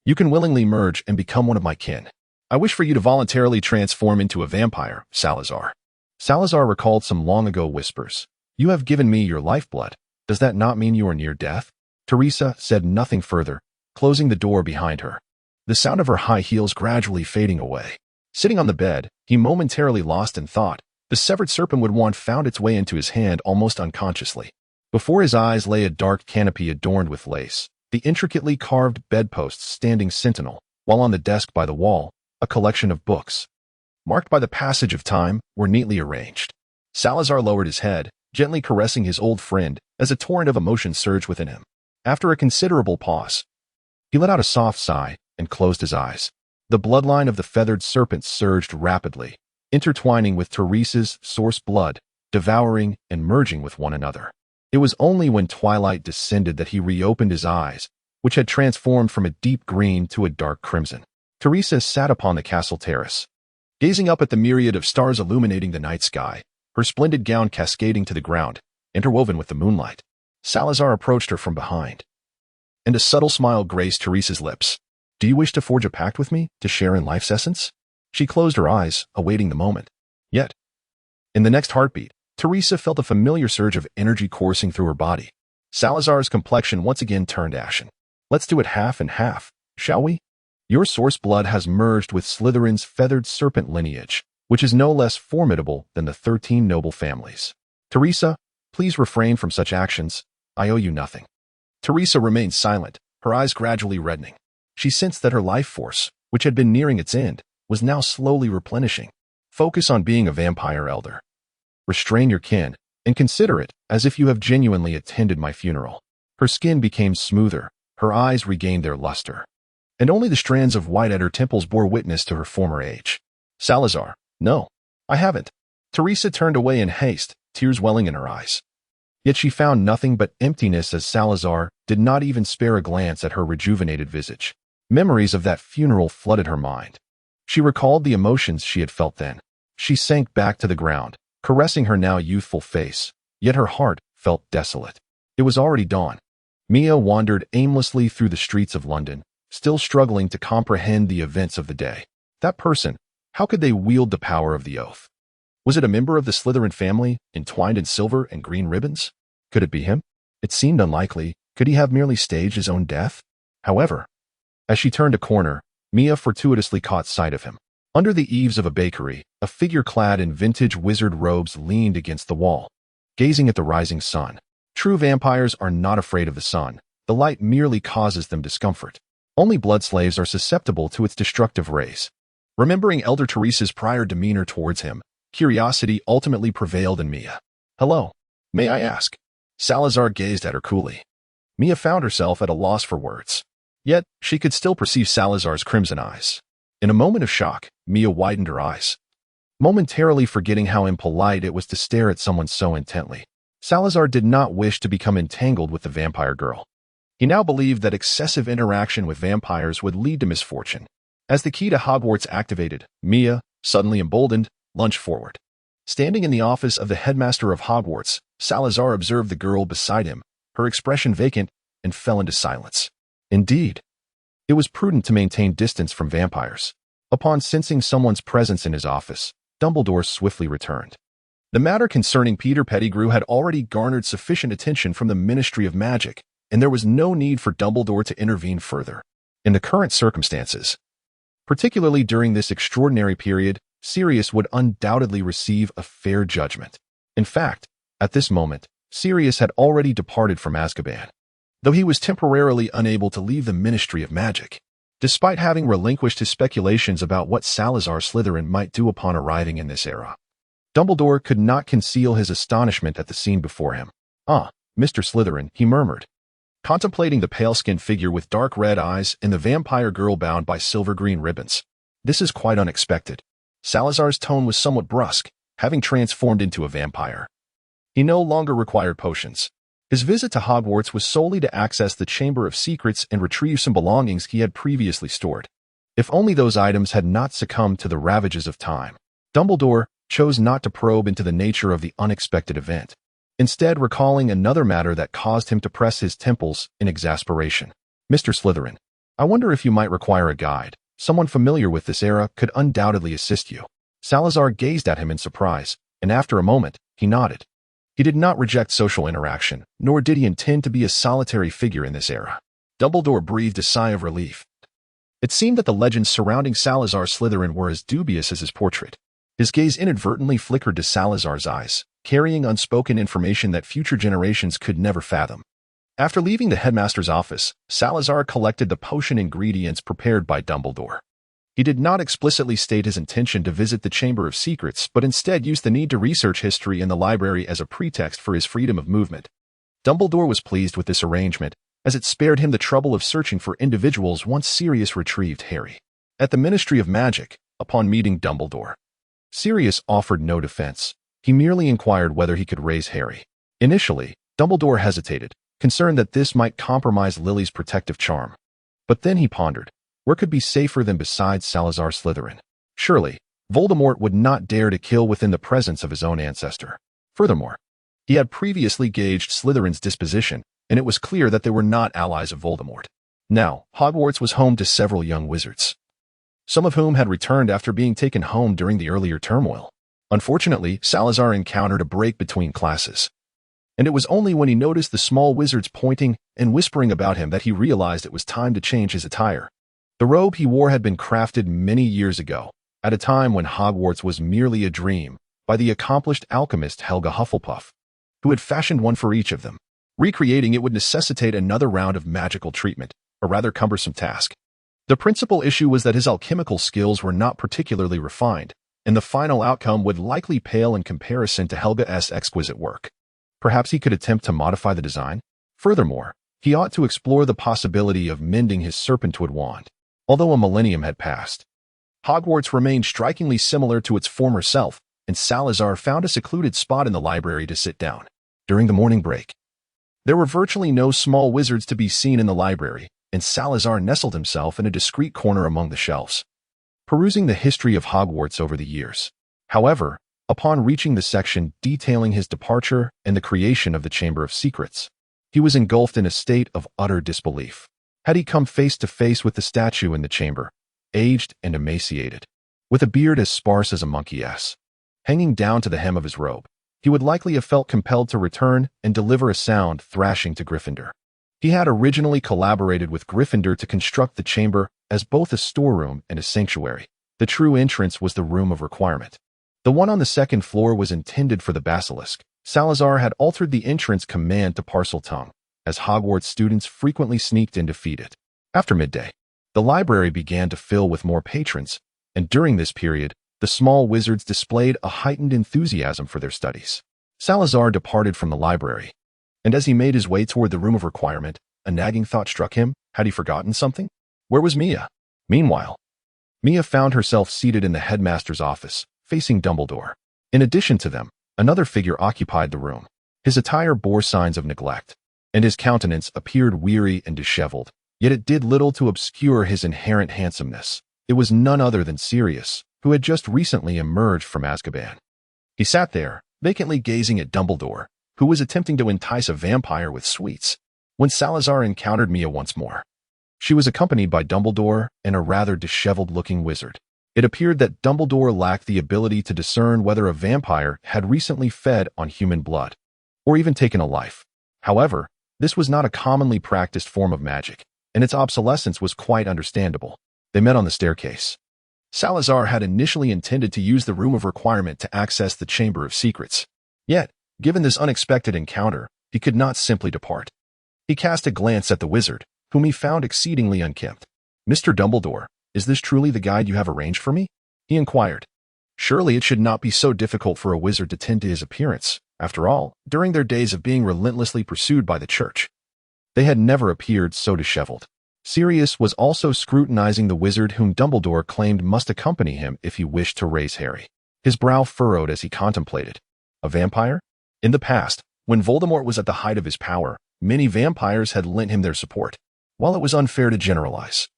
you can willingly merge and become one of my kin. I wish for you to voluntarily transform into a vampire, Salazar." Salazar recalled some long-ago whispers. "You have given me your lifeblood. Does that not mean you are near death?" Teresa said nothing further, closing the door behind her, the sound of her high heels gradually fading away. Sitting on the bed, he momentarily lost in thought. The severed serpent would found its way into his hand almost unconsciously. Before his eyes lay a dark canopy adorned with lace, the intricately carved bedposts standing sentinel, while on the desk by the wall, a collection of books, marked by the passage of time, were neatly arranged. Salazar lowered his head, gently caressing his old friend as a torrent of emotion surged within him. After a considerable pause, he let out a soft sigh and closed his eyes. The bloodline of the feathered serpent surged rapidly, intertwining with Teresa's source blood, devouring and merging with one another. It was only when twilight descended that he reopened his eyes, which had transformed from a deep green to a dark crimson. Teresa sat upon the castle terrace, gazing up at the myriad of stars illuminating the night sky, her splendid gown cascading to the ground, interwoven with the moonlight. Salazar approached her from behind, and a subtle smile graced Teresa's lips. "Do you wish to forge a pact with me, to share in life's essence?" She closed her eyes, awaiting the moment. Yet, in the next heartbeat, Teresa felt a familiar surge of energy coursing through her body. Salazar's complexion once again turned ashen. "Let's do it half and half, shall we? Your source blood has merged with Slytherin's feathered serpent lineage, which is no less formidable than the 13 noble families. Teresa, please refrain from such actions. I owe you nothing." Teresa remained silent, her eyes gradually reddening. She sensed that her life force, which had been nearing its end, was now slowly replenishing. "Focus on being a vampire elder. Restrain your kin, and consider it as if you have genuinely attended my funeral." Her skin became smoother, her eyes regained their luster, and only the strands of white at her temples bore witness to her former age. "Salazar, no, I haven't." Teresa turned away in haste, tears welling in her eyes. Yet she found nothing but emptiness as Salazar did not even spare a glance at her rejuvenated visage. Memories of that funeral flooded her mind. She recalled the emotions she had felt then. She sank back to the ground, caressing her now youthful face, yet her heart felt desolate. It was already dawn. Mia wandered aimlessly through the streets of London, still struggling to comprehend the events of the day. That person, how could they wield the power of the oath? Was it a member of the Slytherin family, entwined in silver and green ribbons? Could it be him? It seemed unlikely. Could he have merely staged his own death? However, as she turned a corner, Mia fortuitously caught sight of him. Under the eaves of a bakery, a figure clad in vintage wizard robes leaned against the wall, gazing at the rising sun. True vampires are not afraid of the sun. The light merely causes them discomfort. Only blood slaves are susceptible to its destructive rays. Remembering Elder Teresa's prior demeanor towards him, curiosity ultimately prevailed in Mia. "Hello, may I ask?" Salazar gazed at her coolly. Mia found herself at a loss for words. Yet, she could still perceive Salazar's crimson eyes. In a moment of shock, Mia widened her eyes, momentarily forgetting how impolite it was to stare at someone so intently. Salazar did not wish to become entangled with the vampire girl. He now believed that excessive interaction with vampires would lead to misfortune. As the key to Hogwarts activated, Mia, suddenly emboldened, lunged forward. Standing in the office of the headmaster of Hogwarts, Salazar observed the girl beside him, her expression vacant, and fell into silence. Indeed, it was prudent to maintain distance from vampires. Upon sensing someone's presence in his office, Dumbledore swiftly returned. The matter concerning Peter Pettigrew had already garnered sufficient attention from the Ministry of Magic, and there was no need for Dumbledore to intervene further. In the current circumstances, particularly during this extraordinary period, Sirius would undoubtedly receive a fair judgment. In fact, at this moment, Sirius had already departed from Azkaban, though he was temporarily unable to leave the Ministry of Magic. Despite having relinquished his speculations about what Salazar Slytherin might do upon arriving in this era, Dumbledore could not conceal his astonishment at the scene before him. "Ah, Mr. Slytherin," he murmured, contemplating the pale-skinned figure with dark red eyes and the vampire girl bound by silver-green ribbons. "This is quite unexpected." Salazar's tone was somewhat brusque, having transformed into a vampire. He no longer required potions. His visit to Hogwarts was solely to access the Chamber of Secrets and retrieve some belongings he had previously stored. If only those items had not succumbed to the ravages of time. Dumbledore chose not to probe into the nature of the unexpected event, instead recalling another matter that caused him to press his temples in exasperation. "Mr. Slytherin, I wonder if you might require a guide. Someone familiar with this era could undoubtedly assist you." Salazar gazed at him in surprise, and after a moment, he nodded. He did not reject social interaction, nor did he intend to be a solitary figure in this era. Dumbledore breathed a sigh of relief. It seemed that the legends surrounding Salazar Slytherin were as dubious as his portrait. His gaze inadvertently flickered to Salazar's eyes, carrying unspoken information that future generations could never fathom. After leaving the headmaster's office, Salazar collected the potion ingredients prepared by Dumbledore. He did not explicitly state his intention to visit the Chamber of Secrets, but instead used the need to research history in the library as a pretext for his freedom of movement. Dumbledore was pleased with this arrangement, as it spared him the trouble of searching for individuals once Sirius retrieved Harry. At the Ministry of Magic, upon meeting Dumbledore, Sirius offered no defense. He merely inquired whether he could raise Harry. Initially, Dumbledore hesitated, concerned that this might compromise Lily's protective charm. But then he pondered, where could be safer than beside Salazar Slytherin? Surely, Voldemort would not dare to kill within the presence of his own ancestor. Furthermore, he had previously gauged Slytherin's disposition, and it was clear that they were not allies of Voldemort. Now, Hogwarts was home to several young wizards, some of whom had returned after being taken home during the earlier turmoil. Unfortunately, Salazar encountered a break between classes, and it was only when he noticed the small wizards pointing and whispering about him that he realized it was time to change his attire. The robe he wore had been crafted many years ago, at a time when Hogwarts was merely a dream, by the accomplished alchemist Helga Hufflepuff, who had fashioned one for each of them. Recreating it would necessitate another round of magical treatment, a rather cumbersome task. The principal issue was that his alchemical skills were not particularly refined, and the final outcome would likely pale in comparison to Helga's exquisite work. Perhaps he could attempt to modify the design? Furthermore, he ought to explore the possibility of mending his serpentwood wand. Although a millennium had passed, Hogwarts remained strikingly similar to its former self, and Salazar found a secluded spot in the library to sit down. During the morning break, there were virtually no small wizards to be seen in the library, and Salazar nestled himself in a discreet corner among the shelves, perusing the history of Hogwarts over the years. However, upon reaching the section detailing his departure and the creation of the Chamber of Secrets, he was engulfed in a state of utter disbelief. Had he come face to face with the statue in the chamber, aged and emaciated, with a beard as sparse as a monkey's, hanging down to the hem of his robe, he would likely have felt compelled to return and deliver a sound thrashing to Gryffindor. He had originally collaborated with Gryffindor to construct the chamber as both a storeroom and a sanctuary. The true entrance was the Room of Requirement. The one on the second floor was intended for the basilisk. Salazar had altered the entrance command to Parseltongue, as Hogwarts students frequently sneaked in to feed it. After midday, the library began to fill with more patrons, and during this period, the small wizards displayed a heightened enthusiasm for their studies. Salazar departed from the library, and as he made his way toward the Room of Requirement, a nagging thought struck him. Had he forgotten something? Where was Mia? Meanwhile, Mia found herself seated in the headmaster's office, facing Dumbledore. In addition to them, another figure occupied the room. His attire bore signs of neglect, and his countenance appeared weary and disheveled, yet it did little to obscure his inherent handsomeness. It was none other than Sirius, who had just recently emerged from Azkaban. He sat there, vacantly gazing at Dumbledore, who was attempting to entice a vampire with sweets, when Salazar encountered Mia once more. She was accompanied by Dumbledore and a rather disheveled-looking wizard. It appeared that Dumbledore lacked the ability to discern whether a vampire had recently fed on human blood, or even taken a life. However, this was not a commonly practiced form of magic, and its obsolescence was quite understandable. They met on the staircase. Salazar had initially intended to use the Room of Requirement to access the Chamber of Secrets. Yet, given this unexpected encounter, he could not simply depart. He cast a glance at the wizard, whom he found exceedingly unkempt. "Mr. Dumbledore, is this truly the guide you have arranged for me?" he inquired. Surely it should not be so difficult for a wizard to tend to his appearance. After all, during their days of being relentlessly pursued by the church, they had never appeared so disheveled. Sirius was also scrutinizing the wizard whom Dumbledore claimed must accompany him if he wished to raise Harry. His brow furrowed as he contemplated. A vampire? In the past, when Voldemort was at the height of his power, many vampires had lent him their support. While it was unfair to generalize,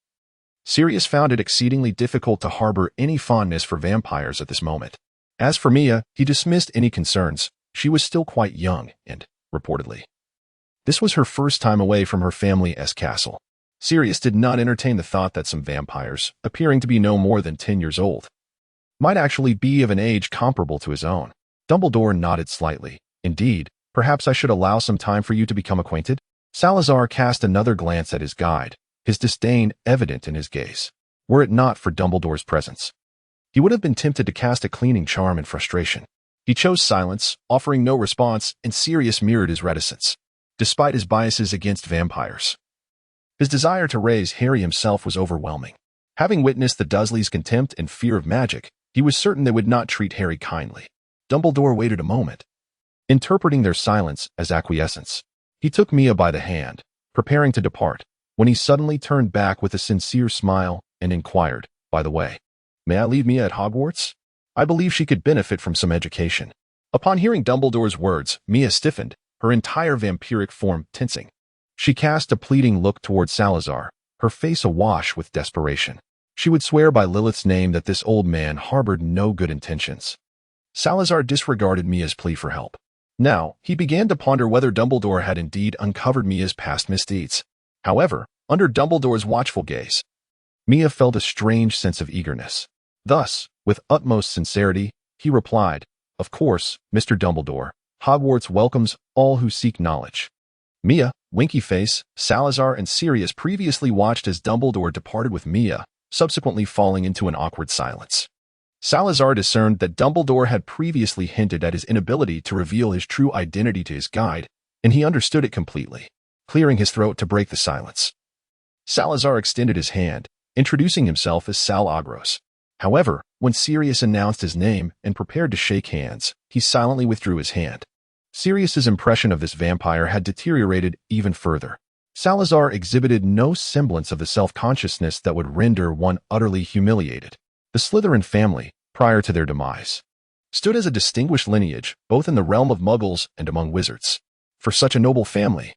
Sirius found it exceedingly difficult to harbor any fondness for vampires at this moment. As for Mia, he dismissed any concerns. She was still quite young, and, reportedly, this was her first time away from her family's castle. Sirius did not entertain the thought that some vampires, appearing to be no more than 10 years old, might actually be of an age comparable to his own. Dumbledore nodded slightly. "Indeed, perhaps I should allow some time for you to become acquainted." Salazar cast another glance at his guide, his disdain evident in his gaze. Were it not for Dumbledore's presence, he would have been tempted to cast a cleaning charm in frustration. He chose silence, offering no response, and Sirius mirrored his reticence. Despite his biases against vampires, his desire to raise Harry himself was overwhelming. Having witnessed the Dursleys' contempt and fear of magic, he was certain they would not treat Harry kindly. Dumbledore waited a moment, interpreting their silence as acquiescence. He took Mia by the hand, preparing to depart, when he suddenly turned back with a sincere smile and inquired, "By the way, may I leave Mia at Hogwarts? I believe she could benefit from some education." Upon hearing Dumbledore's words, Mia stiffened, her entire vampiric form tensing. She cast a pleading look toward Salazar, her face awash with desperation. She would swear by Lilith's name that this old man harbored no good intentions. Salazar disregarded Mia's plea for help. Now, he began to ponder whether Dumbledore had indeed uncovered Mia's past misdeeds. However, under Dumbledore's watchful gaze, Mia felt a strange sense of eagerness. Thus, with utmost sincerity, he replied, "Of course, Mr. Dumbledore, Hogwarts welcomes all who seek knowledge." Mia, winky face, Salazar, and Sirius previously watched as Dumbledore departed with Mia, subsequently falling into an awkward silence. Salazar discerned that Dumbledore had previously hinted at his inability to reveal his true identity to his guide, and he understood it completely, clearing his throat to break the silence. Salazar extended his hand, introducing himself as Sal Agros. However, when Sirius announced his name and prepared to shake hands, he silently withdrew his hand. Sirius's impression of this vampire had deteriorated even further. Salazar exhibited no semblance of the self-consciousness that would render one utterly humiliated. The Slytherin family, prior to their demise, stood as a distinguished lineage both in the realm of Muggles and among wizards. For such a noble family,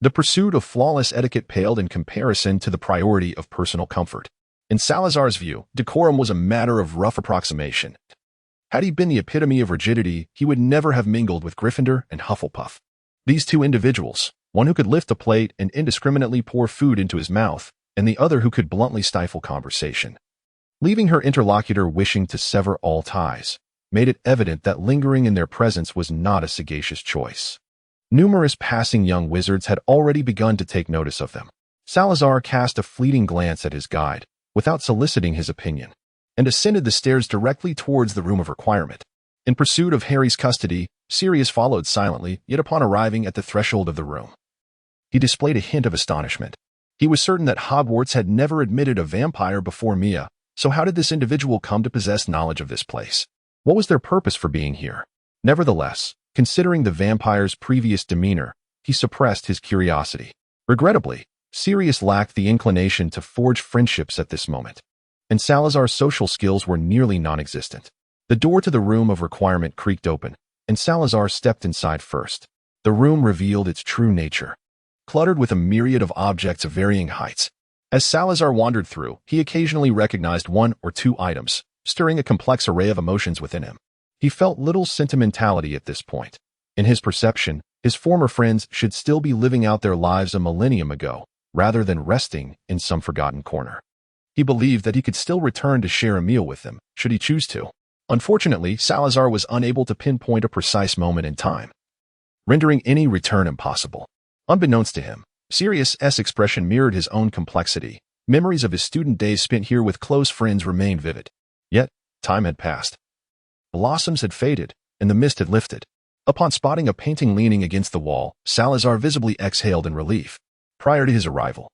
the pursuit of flawless etiquette paled in comparison to the priority of personal comfort. In Salazar's view, decorum was a matter of rough approximation. Had he been the epitome of rigidity, he would never have mingled with Gryffindor and Hufflepuff. These two individuals, one who could lift a plate and indiscriminately pour food into his mouth, and the other who could bluntly stifle conversation, leaving her interlocutor wishing to sever all ties, made it evident that lingering in their presence was not a sagacious choice. Numerous passing young wizards had already begun to take notice of them. Salazar cast a fleeting glance at his guide, without soliciting his opinion, and ascended the stairs directly towards the Room of Requirement. In pursuit of Harry's custody, Sirius followed silently, yet upon arriving at the threshold of the room, he displayed a hint of astonishment. He was certain that Hogwarts had never admitted a vampire before Mia, so how did this individual come to possess knowledge of this place? What was their purpose for being here? Nevertheless, considering the vampire's previous demeanor, he suppressed his curiosity. Regrettably, Sirius lacked the inclination to forge friendships at this moment, and Salazar's social skills were nearly non-existent. The door to the Room of Requirement creaked open, and Salazar stepped inside first. The room revealed its true nature, cluttered with a myriad of objects of varying heights. As Salazar wandered through, he occasionally recognized one or two items, stirring a complex array of emotions within him. He felt little sentimentality at this point. In his perception, his former friends should still be living out their lives a millennium ago, rather than resting in some forgotten corner. He believed that he could still return to share a meal with them, should he choose to. Unfortunately, Salazar was unable to pinpoint a precise moment in time, rendering any return impossible. Unbeknownst to him, Sirius's expression mirrored his own complexity. Memories of his student days spent here with close friends remained vivid. Yet, time had passed. Blossoms had faded, and the mist had lifted. Upon spotting a painting leaning against the wall, Salazar visibly exhaled in relief. Prior to his arrival,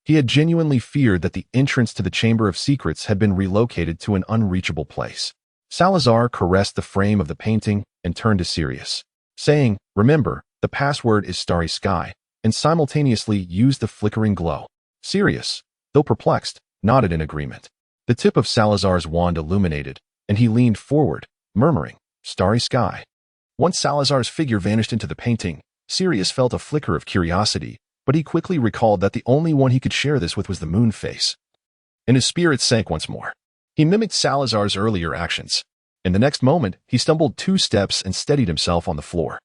he had genuinely feared that the entrance to the Chamber of Secrets had been relocated to an unreachable place. Salazar caressed the frame of the painting and turned to Sirius, saying, "Remember, the password is Starry Sky," and simultaneously used the flickering glow. Sirius, though perplexed, nodded in agreement. The tip of Salazar's wand illuminated, and he leaned forward, murmuring, "Starry Sky." Once Salazar's figure vanished into the painting, Sirius felt a flicker of curiosity, but he quickly recalled that the only one he could share this with was the moon face. And his spirits sank once more. He mimicked Salazar's earlier actions. In the next moment, he stumbled 2 steps and steadied himself on the floor,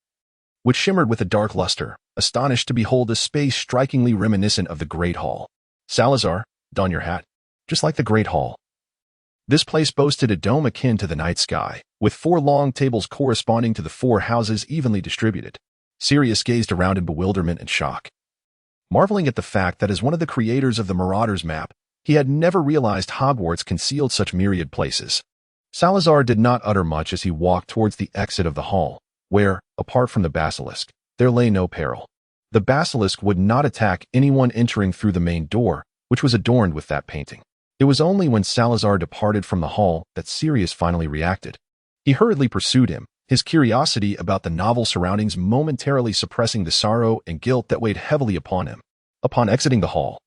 which shimmered with a dark luster, astonished to behold a space strikingly reminiscent of the Great Hall. "Salazar, don your hat. Just like the Great Hall." This place boasted a dome akin to the night sky, with 4 long tables corresponding to the 4 houses evenly distributed. Sirius gazed around in bewilderment and shock, marveling at the fact that as one of the creators of the Marauders map, he had never realized Hogwarts concealed such myriad places. Salazar did not utter much as he walked towards the exit of the hall, where, apart from the basilisk, there lay no peril. The basilisk would not attack anyone entering through the main door, which was adorned with that painting. It was only when Salazar departed from the hall that Sirius finally reacted. He hurriedly pursued him, his curiosity about the novel surroundings momentarily suppressing the sorrow and guilt that weighed heavily upon him. Upon exiting the hall,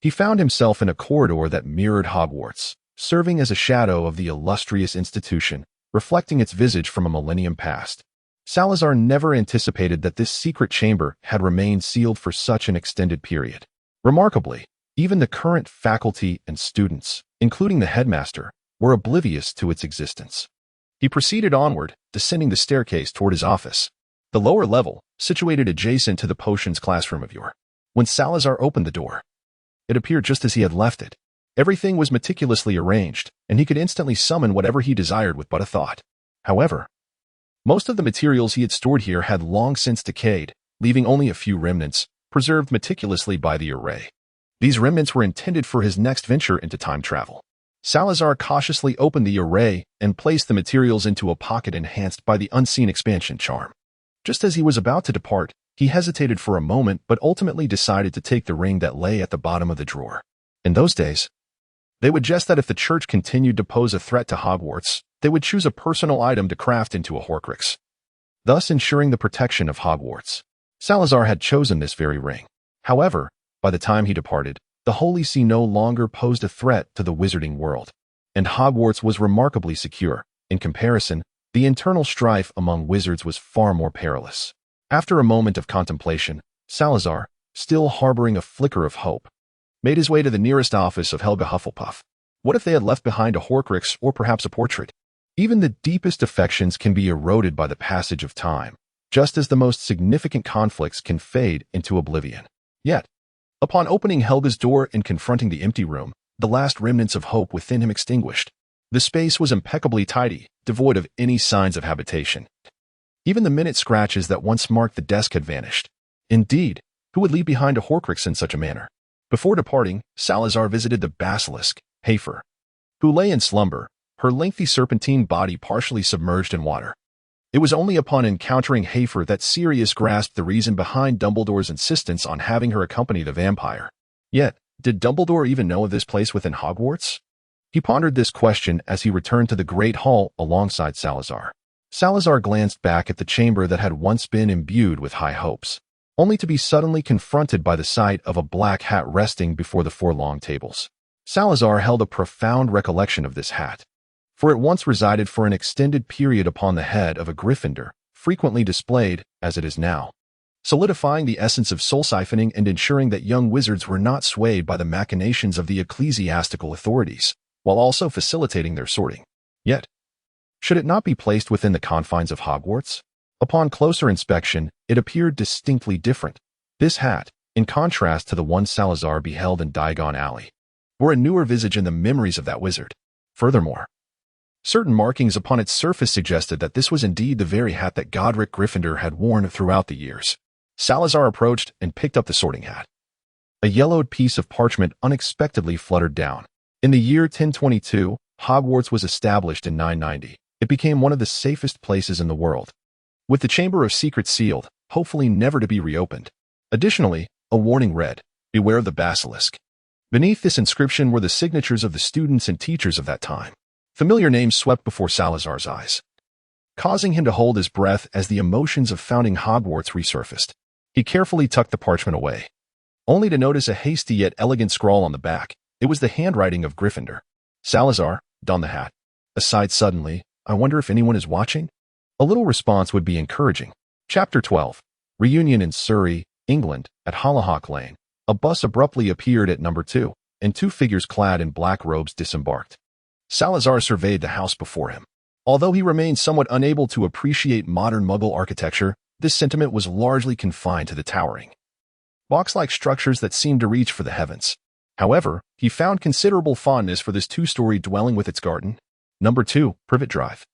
he found himself in a corridor that mirrored Hogwarts, serving as a shadow of the illustrious institution, reflecting its visage from a millennium past. Salazar never anticipated that this secret chamber had remained sealed for such an extended period. Remarkably, even the current faculty and students, including the headmaster, were oblivious to its existence. He proceeded onward, descending the staircase toward his office, the lower level, situated adjacent to the potions classroom of yore. When Salazar opened the door, it appeared just as he had left it. Everything was meticulously arranged, and he could instantly summon whatever he desired with but a thought. However, most of the materials he had stored here had long since decayed, leaving only a few remnants, preserved meticulously by the array. These remnants were intended for his next venture into time travel. Salazar cautiously opened the array and placed the materials into a pocket enhanced by the unseen expansion charm. Just as he was about to depart, he hesitated for a moment but ultimately decided to take the ring that lay at the bottom of the drawer. In those days, they would jest that if the church continued to pose a threat to Hogwarts, they would choose a personal item to craft into a Horcrux, thus ensuring the protection of Hogwarts. Salazar had chosen this very ring. However, by the time he departed, the Holy See no longer posed a threat to the wizarding world, and Hogwarts was remarkably secure. In comparison, the internal strife among wizards was far more perilous. After a moment of contemplation, Salazar, still harboring a flicker of hope, made his way to the nearest office of Helga Hufflepuff. What if they had left behind a Horcrux or perhaps a portrait? Even the deepest affections can be eroded by the passage of time, just as the most significant conflicts can fade into oblivion. Yet, upon opening Helga's door and confronting the empty room, the last remnants of hope within him extinguished. The space was impeccably tidy, devoid of any signs of habitation. Even the minute scratches that once marked the desk had vanished. Indeed, who would leave behind a Horcrux in such a manner? Before departing, Salazar visited the basilisk, Hafer, who lay in slumber, her lengthy serpentine body partially submerged in water. It was only upon encountering Hafer that Sirius grasped the reason behind Dumbledore's insistence on having her accompany the vampire. Yet, did Dumbledore even know of this place within Hogwarts? He pondered this question as he returned to the Great Hall alongside Salazar. Salazar glanced back at the chamber that had once been imbued with high hopes, only to be suddenly confronted by the sight of a black hat resting before the 4 long tables. Salazar held a profound recollection of this hat, for it once resided for an extended period upon the head of a Gryffindor, frequently displayed, as it is now, solidifying the essence of soul siphoning and ensuring that young wizards were not swayed by the machinations of the ecclesiastical authorities, while also facilitating their sorting. Yet, Should it not be placed within the confines of Hogwarts? Upon closer inspection, it appeared distinctly different. This hat, in contrast to the one Salazar beheld in Diagon Alley, bore a newer visage in the memories of that wizard. Furthermore, certain markings upon its surface suggested that this was indeed the very hat that Godric Gryffindor had worn throughout the years. Salazar approached and picked up the sorting hat. A yellowed piece of parchment unexpectedly fluttered down. In the year 1022, Hogwarts was established in 990. It became one of the safest places in the world, with the Chamber of Secrets sealed, hopefully never to be reopened. Additionally, a warning read, "Beware of the basilisk." Beneath this inscription were the signatures of the students and teachers of that time. Familiar names swept before Salazar's eyes, causing him to hold his breath as the emotions of founding Hogwarts resurfaced. He carefully tucked the parchment away, only to notice a hasty yet elegant scrawl on the back. It was the handwriting of Gryffindor. Salazar donned the hat. Aside suddenly, "I wonder if anyone is watching?" A little response would be encouraging. Chapter 12. Reunion in Surrey, England, at Hollyhock Lane. A bus abruptly appeared at number 2, and two figures clad in black robes disembarked. Salazar surveyed the house before him. Although he remained somewhat unable to appreciate modern Muggle architecture, this sentiment was largely confined to the towering, box-like structures that seemed to reach for the heavens. However, he found considerable fondness for this two-story dwelling with its garden. Number 2, Privet Drive,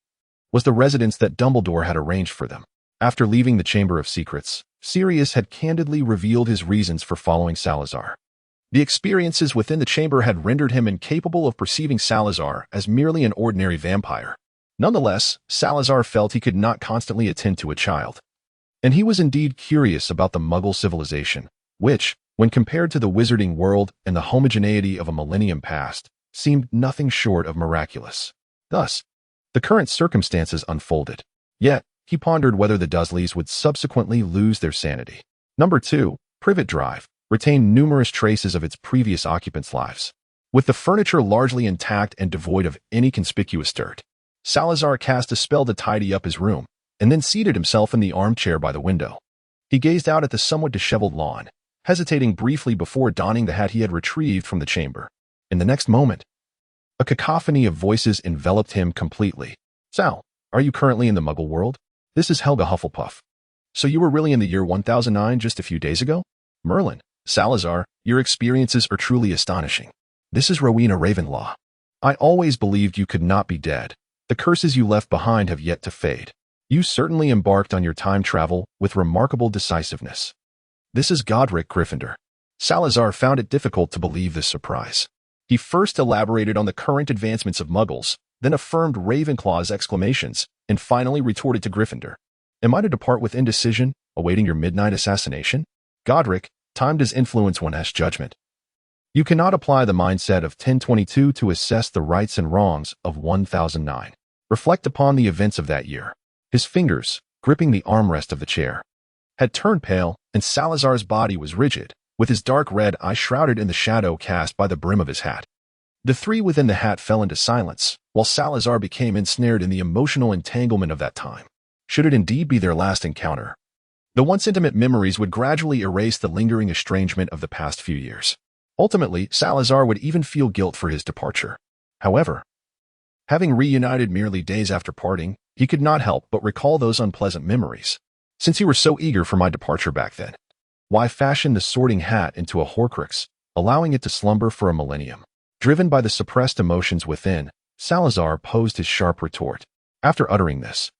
was the residence that Dumbledore had arranged for them. After leaving the Chamber of Secrets, Sirius had candidly revealed his reasons for following Salazar. The experiences within the chamber had rendered him incapable of perceiving Salazar as merely an ordinary vampire. Nonetheless, Salazar felt he could not constantly attend to a child. And he was indeed curious about the Muggle civilization, which, when compared to the wizarding world and the homogeneity of a millennium past, seemed nothing short of miraculous. Thus, the current circumstances unfolded. Yet, he pondered whether the Dursleys would subsequently lose their sanity. Number 2, Privet Drive, retained numerous traces of its previous occupants' lives. With the furniture largely intact and devoid of any conspicuous dirt, Salazar cast a spell to tidy up his room, and then seated himself in the armchair by the window. He gazed out at the somewhat disheveled lawn, hesitating briefly before donning the hat he had retrieved from the chamber. In the next moment, a cacophony of voices enveloped him completely. "Sal, are you currently in the Muggle world? This is Helga Hufflepuff. So you were really in the year 1009 just a few days ago? Merlin, Salazar, your experiences are truly astonishing. This is Rowena Ravenlaw. I always believed you could not be dead. The curses you left behind have yet to fade. You certainly embarked on your time travel with remarkable decisiveness. This is Godric Gryffindor." Salazar found it difficult to believe this surprise. He first elaborated on the current advancements of Muggles, then affirmed Ravenclaw's exclamations, and finally retorted to Gryffindor. "Am I to depart with indecision, awaiting your midnight assassination? Godric, time does influence one's judgment. You cannot apply the mindset of 1022 to assess the rights and wrongs of 1009. Reflect upon the events of that year." His fingers, gripping the armrest of the chair, had turned pale, and Salazar's body was rigid, with his dark red eye shrouded in the shadow cast by the brim of his hat. The three within the hat fell into silence, while Salazar became ensnared in the emotional entanglement of that time. Should it indeed be their last encounter, the once intimate memories would gradually erase the lingering estrangement of the past few years. Ultimately, Salazar would even feel guilt for his departure. However, having reunited merely days after parting, he could not help but recall those unpleasant memories. "Since you were so eager for my departure back then, why fashion the sorting hat into a Horcrux, allowing it to slumber for a millennium?" Driven by the suppressed emotions within, Salazar posed his sharp retort. After uttering this,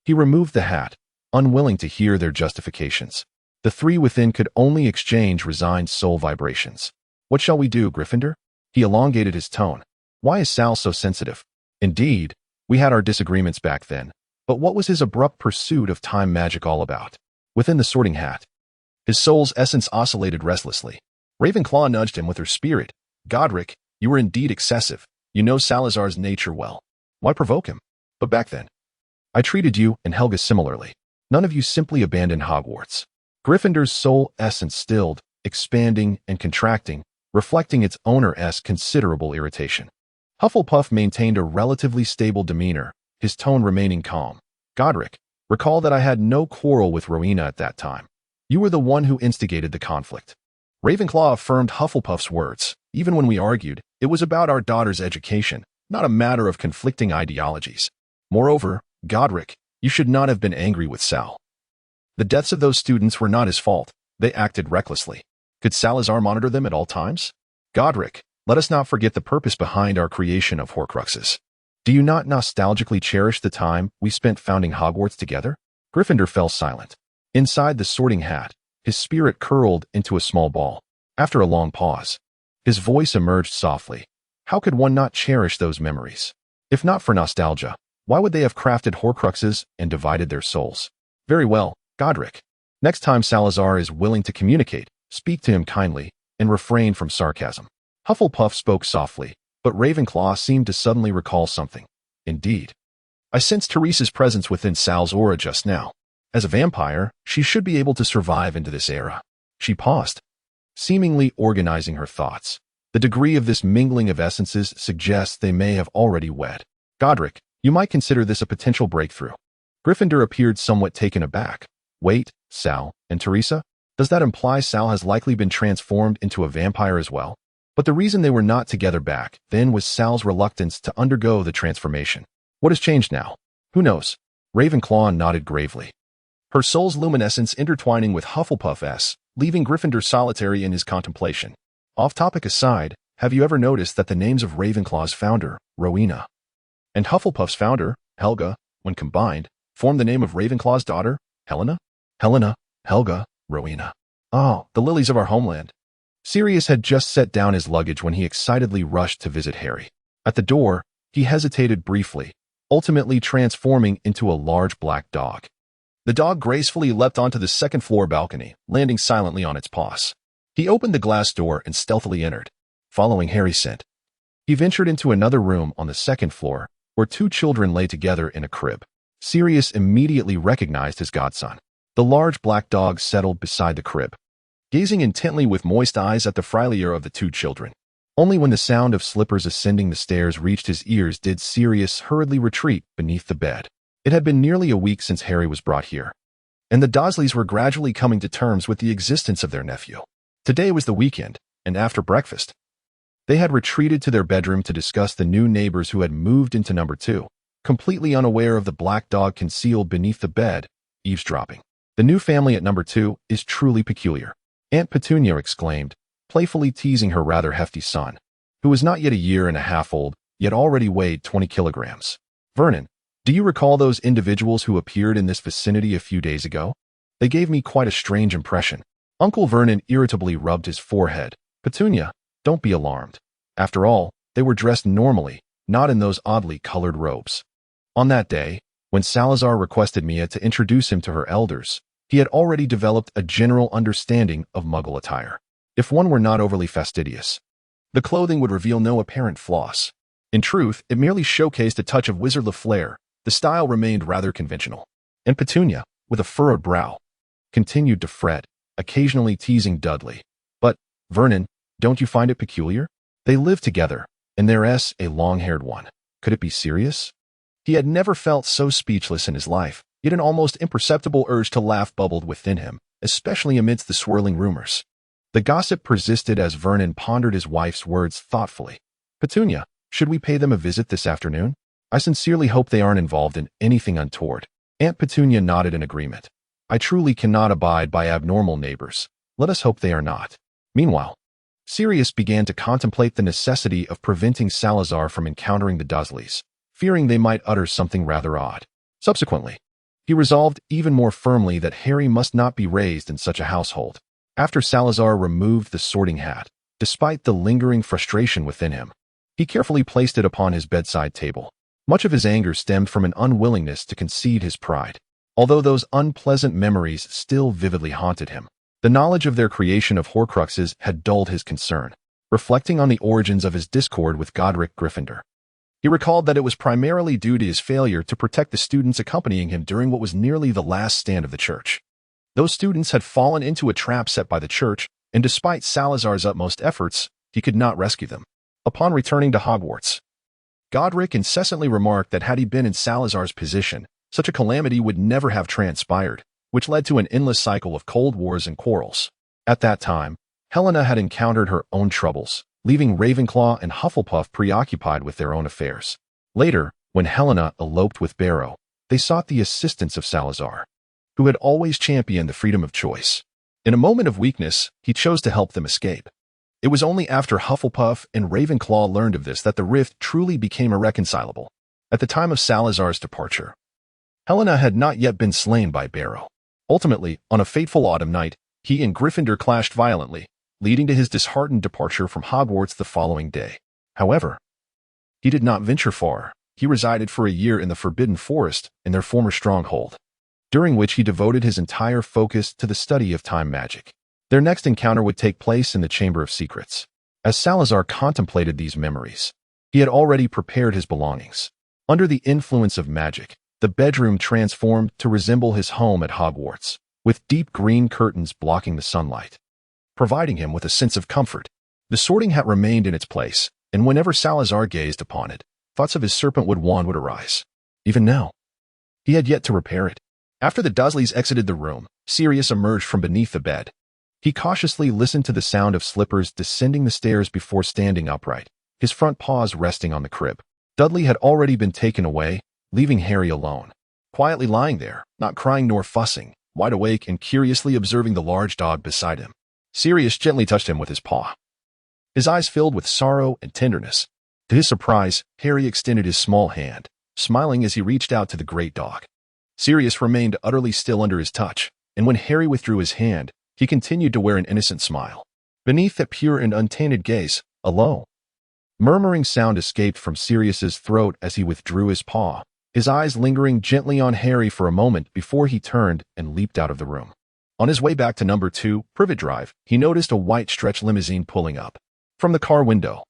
he removed the hat, unwilling to hear their justifications. The three within could only exchange resigned soul vibrations. "What shall we do, Gryffindor?" He elongated his tone. Why is Sal so sensitive? Indeed, we had our disagreements back then, but what was his abrupt pursuit of time magic all about? Within the sorting hat, his soul's essence oscillated restlessly. Ravenclaw nudged him with her spirit. "Godric, you were indeed excessive. You know Salazar's nature well. Why provoke him? But back then, I treated you and Helga similarly. None of you simply abandoned Hogwarts." Gryffindor's soul essence stilled, expanding and contracting, reflecting its owner's considerable irritation. Hufflepuff maintained a relatively stable demeanor, his tone remaining calm. "Godric, recall that I had no quarrel with Rowena at that time. You were the one who instigated the conflict." Ravenclaw affirmed Hufflepuff's words. "Even when we argued, it was about our daughter's education, not a matter of conflicting ideologies." Moreover, Godric, you should not have been angry with Sal. The deaths of those students were not his fault. They acted recklessly. Could Salazar monitor them at all times? Godric, let us not forget the purpose behind our creation of Horcruxes. Do you not nostalgically cherish the time we spent founding Hogwarts together? Gryffindor fell silent. Inside the sorting hat, his spirit curled into a small ball. After a long pause, his voice emerged softly. How could one not cherish those memories? If not for nostalgia, why would they have crafted Horcruxes and divided their souls? Very well, Godric. Next time Salazar is willing to communicate, speak to him kindly, and refrain from sarcasm. Hufflepuff spoke softly, but Ravenclaw seemed to suddenly recall something. Indeed. I sensed Teresa's presence within Sal's aura just now. As a vampire, she should be able to survive into this era. She paused, seemingly organizing her thoughts. The degree of this mingling of essences suggests they may have already wed. Godric, you might consider this a potential breakthrough. Gryffindor appeared somewhat taken aback. Wait, Sal and Teresa? Does that imply Sal has likely been transformed into a vampire as well? But the reason they were not together back then was Sal's reluctance to undergo the transformation. What has changed now? Who knows? Ravenclaw nodded gravely, her soul's luminescence intertwining with Hufflepuff's, leaving Gryffindor solitary in his contemplation. Off-topic aside, have you ever noticed that the names of Ravenclaw's founder, Rowena, and Hufflepuff's founder, Helga, when combined, form the name of Ravenclaw's daughter, Helena? Helena, Helga, Rowena. Oh, the lilies of our homeland. Sirius had just set down his luggage when he excitedly rushed to visit Harry. At the door, he hesitated briefly, ultimately transforming into a large black dog. The dog gracefully leapt onto the second-floor balcony, landing silently on its paws. He opened the glass door and stealthily entered, following Harry's scent. He ventured into another room on the second floor, where two children lay together in a crib. Sirius immediately recognized his godson. The large black dog settled beside the crib, gazing intently with moist eyes at the frilier of the two children. Only when the sound of slippers ascending the stairs reached his ears did Sirius hurriedly retreat beneath the bed. It had been nearly a week since Harry was brought here, and the Dursleys were gradually coming to terms with the existence of their nephew. Today was the weekend, and after breakfast, they had retreated to their bedroom to discuss the new neighbors who had moved into number 2, completely unaware of the black dog concealed beneath the bed, eavesdropping. The new family at number 2 is truly peculiar, Aunt Petunia exclaimed, playfully teasing her rather hefty son, who was not yet a year and a half old, yet already weighed 20 kilograms. Vernon, do you recall those individuals who appeared in this vicinity a few days ago? They gave me quite a strange impression. Uncle Vernon irritably rubbed his forehead. Petunia, don't be alarmed. After all, they were dressed normally, not in those oddly colored robes. On that day, when Salazar requested Mia to introduce him to her elders, he had already developed a general understanding of Muggle attire. If one were not overly fastidious, the clothing would reveal no apparent flaws. In truth, it merely showcased a touch of wizardly flair. The style remained rather conventional. And Petunia, with a furrowed brow, continued to fret, occasionally teasing Dudley. But, Vernon, don't you find it peculiar? They live together, and there's a long-haired one. Could it be Sirius? He had never felt so speechless in his life, yet an almost imperceptible urge to laugh bubbled within him, especially amidst the swirling rumors. The gossip persisted as Vernon pondered his wife's words thoughtfully. Petunia, should we pay them a visit this afternoon? I sincerely hope they aren't involved in anything untoward. Aunt Petunia nodded in agreement. I truly cannot abide by abnormal neighbors. Let us hope they are not. Meanwhile, Sirius began to contemplate the necessity of preventing Salazar from encountering the Dursleys, fearing they might utter something rather odd. Subsequently, he resolved even more firmly that Harry must not be raised in such a household. After Salazar removed the sorting hat, despite the lingering frustration within him, he carefully placed it upon his bedside table. Much of his anger stemmed from an unwillingness to concede his pride. Although those unpleasant memories still vividly haunted him, the knowledge of their creation of Horcruxes had dulled his concern. Reflecting on the origins of his discord with Godric Gryffindor, he recalled that it was primarily due to his failure to protect the students accompanying him during what was nearly the last stand of the church. Those students had fallen into a trap set by the church, and despite Salazar's utmost efforts, he could not rescue them. Upon returning to Hogwarts, Godric incessantly remarked that had he been in Salazar's position, such a calamity would never have transpired, which led to an endless cycle of cold wars and quarrels. At that time, Helena had encountered her own troubles, leaving Ravenclaw and Hufflepuff preoccupied with their own affairs. Later, When Helena eloped with Barrow, they sought the assistance of Salazar, who had always championed the freedom of choice. In a moment of weakness, he chose to help them escape. It was only after Hufflepuff and Ravenclaw learned of this that the rift truly became irreconcilable. At the time of Salazar's departure, Helena had not yet been slain by Barrow. Ultimately, on a fateful autumn night, he and Gryffindor clashed violently, leading to his disheartened departure from Hogwarts the following day. However, he did not venture far. He resided for a year in the Forbidden Forest in their former stronghold, during which he devoted his entire focus to the study of time magic. Their next encounter would take place in the Chamber of Secrets. As Salazar contemplated these memories, he had already prepared his belongings. Under the influence of magic, the bedroom transformed to resemble his home at Hogwarts, with deep green curtains blocking the sunlight, providing him with a sense of comfort. The sorting hat remained in its place, and whenever Salazar gazed upon it, thoughts of his serpent wand would arise. Even now, he had yet to repair it. After the Dursleys exited the room, Sirius emerged from beneath the bed. He cautiously listened to the sound of slippers descending the stairs before standing upright, his front paws resting on the crib. Dudley had already been taken away, leaving Harry alone, quietly lying there, not crying nor fussing, wide awake and curiously observing the large dog beside him. Sirius gently touched him with his paw. His eyes filled with sorrow and tenderness. To his surprise, Harry extended his small hand, smiling as he reached out to the great dog. Sirius remained utterly still under his touch, and when Harry withdrew his hand, he continued to wear an innocent smile. Beneath that pure and untainted gaze, a low, murmuring sound escaped from Sirius's throat as he withdrew his paw, his eyes lingering gently on Harry for a moment before he turned and leaped out of the room. On his way back to number 2, Privet Drive, he noticed a white stretch limousine pulling up. From the car window,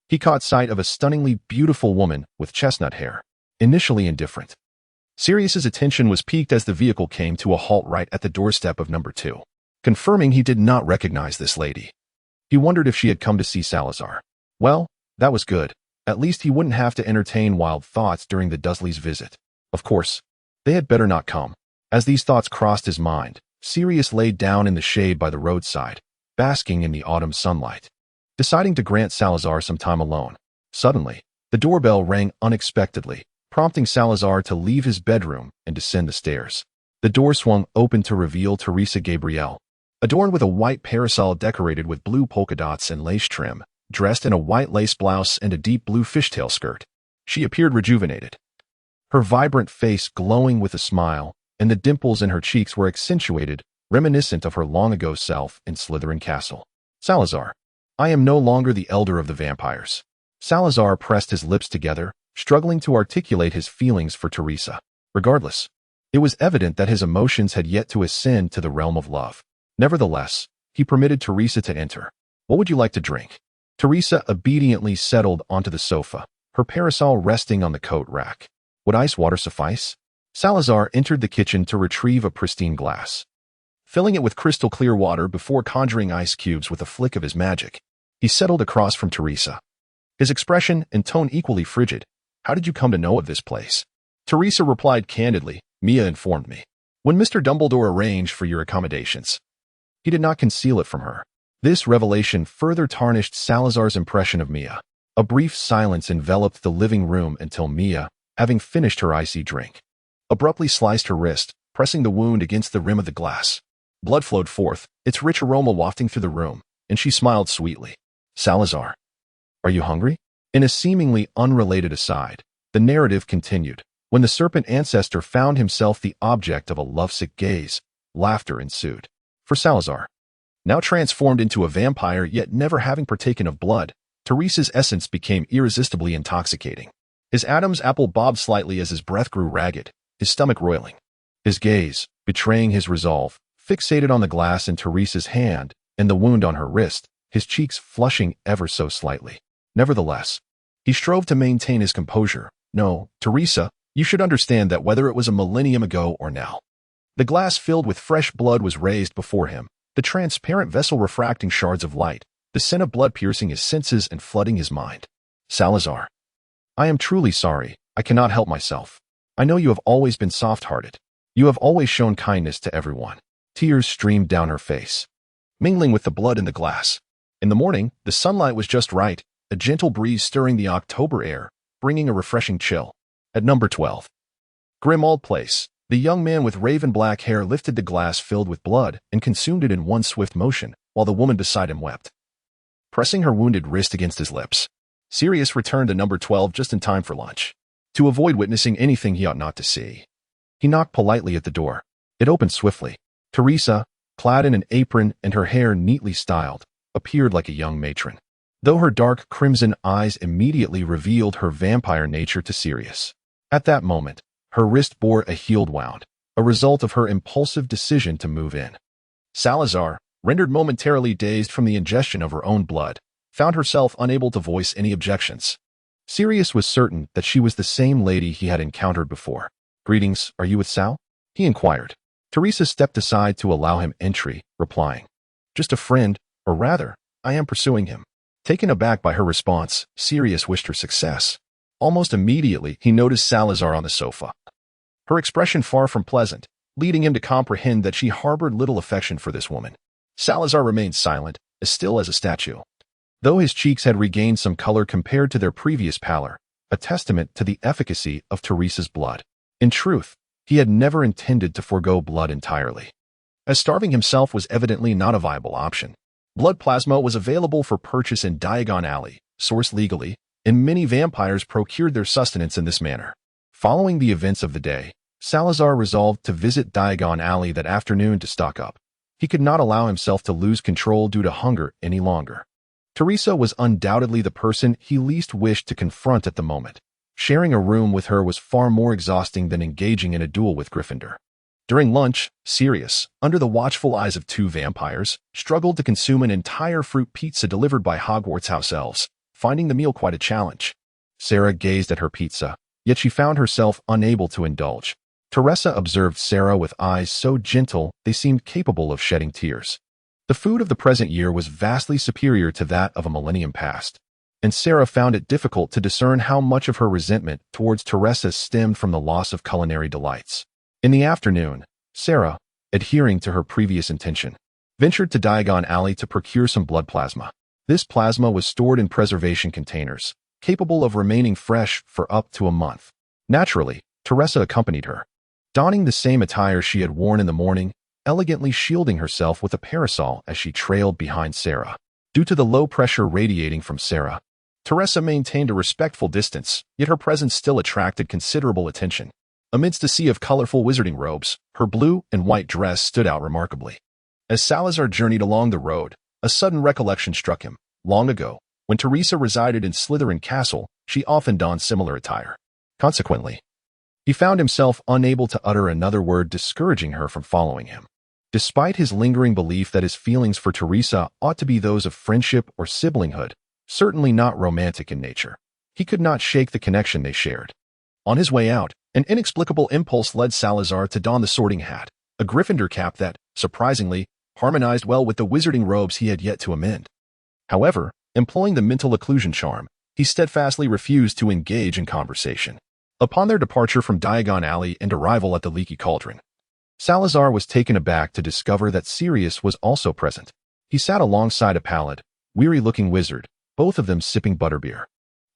he caught sight of a stunningly beautiful woman with chestnut hair, initially indifferent. Sirius's attention was piqued as the vehicle came to a halt right at the doorstep of number 2. Confirming he did not recognize this lady, he wondered if she had come to see Salazar. Well, that was good. At least he wouldn't have to entertain wild thoughts during the Dursleys' visit. Of course, they had better not come. As these thoughts crossed his mind, Sirius laid down in the shade by the roadside, basking in the autumn sunlight, deciding to grant Salazar some time alone. Suddenly, the doorbell rang unexpectedly, prompting Salazar to leave his bedroom and descend the stairs. The door swung open to reveal Teresa Gabriel, adorned with a white parasol decorated with blue polka dots and lace trim, dressed in a white lace blouse and a deep blue fishtail skirt. She appeared rejuvenated, her vibrant face glowing with a smile, and the dimples in her cheeks were accentuated, reminiscent of her long-ago self in Slytherin Castle. Salazar, I am no longer the elder of the vampires. Salazar pressed his lips together, struggling to articulate his feelings for Teresa. Regardless, it was evident that his emotions had yet to ascend to the realm of love. Nevertheless, he permitted Teresa to enter. What would you like to drink? Teresa obediently settled onto the sofa, her parasol resting on the coat rack. Would ice water suffice? Salazar entered the kitchen to retrieve a pristine glass, filling it with crystal clear water before conjuring ice cubes with a flick of his magic. He settled across from Teresa, his expression and tone equally frigid. How did you come to know of this place? Teresa replied candidly, Mia informed me. When Mr. Dumbledore arranged for your accommodations, he did not conceal it from her. This revelation further tarnished Salazar's impression of Mia. A brief silence enveloped the living room until Mia, having finished her icy drink, abruptly sliced her wrist, pressing the wound against the rim of the glass. Blood flowed forth, its rich aroma wafting through the room, and she smiled sweetly. Salazar, are you hungry? In a seemingly unrelated aside, the narrative continued. When the Serpent ancestor found himself the object of a lovesick gaze, laughter ensued. For Salazar, now transformed into a vampire yet never having partaken of blood, Teresa's essence became irresistibly intoxicating. His Adam's apple bobbed slightly as his breath grew ragged, his stomach roiling. His gaze, betraying his resolve, fixated on the glass in Teresa's hand and the wound on her wrist, his cheeks flushing ever so slightly. Nevertheless, he strove to maintain his composure. No, Teresa, you should understand that whether it was a millennium ago or now, the glass filled with fresh blood was raised before him, the transparent vessel refracting shards of light, the scent of blood piercing his senses and flooding his mind. Salazar, I am truly sorry. I cannot help myself. I know you have always been soft-hearted. You have always shown kindness to everyone. Tears streamed down her face, mingling with the blood in the glass. In the morning, the sunlight was just right, a gentle breeze stirring the October air, bringing a refreshing chill. At number 12. Grim Old Place. The young man with raven black hair lifted the glass filled with blood and consumed it in one swift motion, while the woman beside him wept, pressing her wounded wrist against his lips. Sirius returned to number 12 just in time for lunch. To avoid witnessing anything he ought not to see, he knocked politely at the door. It opened swiftly. Teresa, clad in an apron and her hair neatly styled, appeared like a young matron, though her dark crimson eyes immediately revealed her vampire nature to Sirius. At that moment, her wrist bore a healed wound, a result of her impulsive decision to move in. Salazar, rendered momentarily dazed from the ingestion of her own blood, found herself unable to voice any objections. Sirius was certain that she was the same lady he had encountered before. "Greetings, are you with Sal?" he inquired. Teresa stepped aside to allow him entry, replying, "Just a friend, or rather, I am pursuing him." Taken aback by her response, Sirius wished her success. Almost immediately, he noticed Salazar on the sofa. Her expression far from pleasant, leading him to comprehend that she harbored little affection for this woman. Salazar remained silent, as still as a statue, though his cheeks had regained some color compared to their previous pallor, a testament to the efficacy of Teresa's blood. In truth, he had never intended to forego blood entirely, as starving himself was evidently not a viable option. Blood plasma was available for purchase in Diagon Alley, sourced legally, and many vampires procured their sustenance in this manner. Following the events of the day, Salazar resolved to visit Diagon Alley that afternoon to stock up. He could not allow himself to lose control due to hunger any longer. Teresa was undoubtedly the person he least wished to confront at the moment. Sharing a room with her was far more exhausting than engaging in a duel with Gryffindor. During lunch, Sirius, under the watchful eyes of two vampires, struggled to consume an entire fruit pizza delivered by Hogwarts house elves, finding the meal quite a challenge. Sarah gazed at her pizza, yet she found herself unable to indulge. Teresa observed Sarah with eyes so gentle they seemed capable of shedding tears. The food of the present year was vastly superior to that of a millennium past, and Sarah found it difficult to discern how much of her resentment towards Teresa stemmed from the loss of culinary delights. In the afternoon, Sarah, adhering to her previous intention, ventured to Diagon Alley to procure some blood plasma. This plasma was stored in preservation containers, capable of remaining fresh for up to a month. Naturally, Teresa accompanied her, donning the same attire she had worn in the morning, elegantly shielding herself with a parasol as she trailed behind Sarah. Due to the low pressure radiating from Sarah, Teresa maintained a respectful distance, yet her presence still attracted considerable attention. Amidst a sea of colorful wizarding robes, her blue and white dress stood out remarkably. As Salazar journeyed along the road, a sudden recollection struck him. Long ago, when Teresa resided in Slytherin Castle, she often donned similar attire. Consequently, he found himself unable to utter another word discouraging her from following him. Despite his lingering belief that his feelings for Teresa ought to be those of friendship or siblinghood, certainly not romantic in nature, he could not shake the connection they shared. On his way out, an inexplicable impulse led Salazar to don the sorting hat, a Gryffindor cap that, surprisingly, harmonized well with the wizarding robes he had yet to amend. However, employing the mental occlusion charm, he steadfastly refused to engage in conversation. Upon their departure from Diagon Alley and arrival at the Leaky Cauldron, Salazar was taken aback to discover that Sirius was also present. He sat alongside a pallid, weary-looking wizard, both of them sipping butterbeer.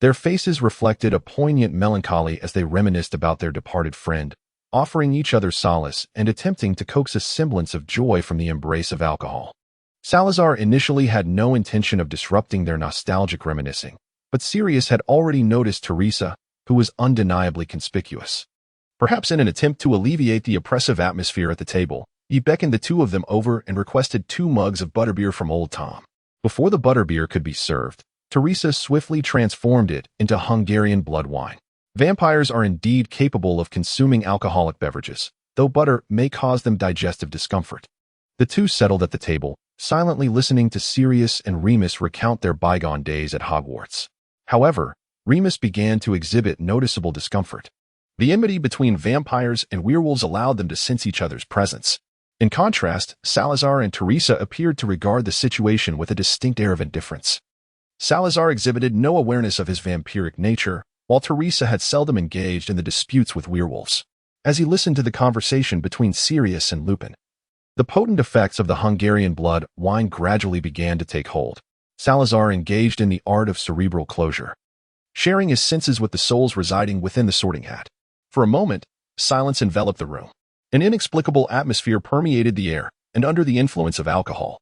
Their faces reflected a poignant melancholy as they reminisced about their departed friend, offering each other solace and attempting to coax a semblance of joy from the embrace of alcohol. Salazar initially had no intention of disrupting their nostalgic reminiscing, but Sirius had already noticed Teresa, who was undeniably conspicuous. Perhaps in an attempt to alleviate the oppressive atmosphere at the table, he beckoned the two of them over and requested 2 mugs of butterbeer from Old Tom. Before the butterbeer could be served, Teresa swiftly transformed it into Hungarian blood wine. Vampires are indeed capable of consuming alcoholic beverages, though butter may cause them digestive discomfort. The two settled at the table, silently listening to Sirius and Remus recount their bygone days at Hogwarts. However, Remus began to exhibit noticeable discomfort. The enmity between vampires and werewolves allowed them to sense each other's presence. In contrast, Salazar and Teresa appeared to regard the situation with a distinct air of indifference. Salazar exhibited no awareness of his vampiric nature, while Teresa had seldom engaged in the disputes with werewolves. As he listened to the conversation between Sirius and Lupin, the potent effects of the Hungarian blood wine gradually began to take hold. Salazar engaged in the art of cerebral closure. sharing his senses with the souls residing within the Sorting Hat. For a moment, silence enveloped the room. An inexplicable atmosphere permeated the air, and under the influence of alcohol,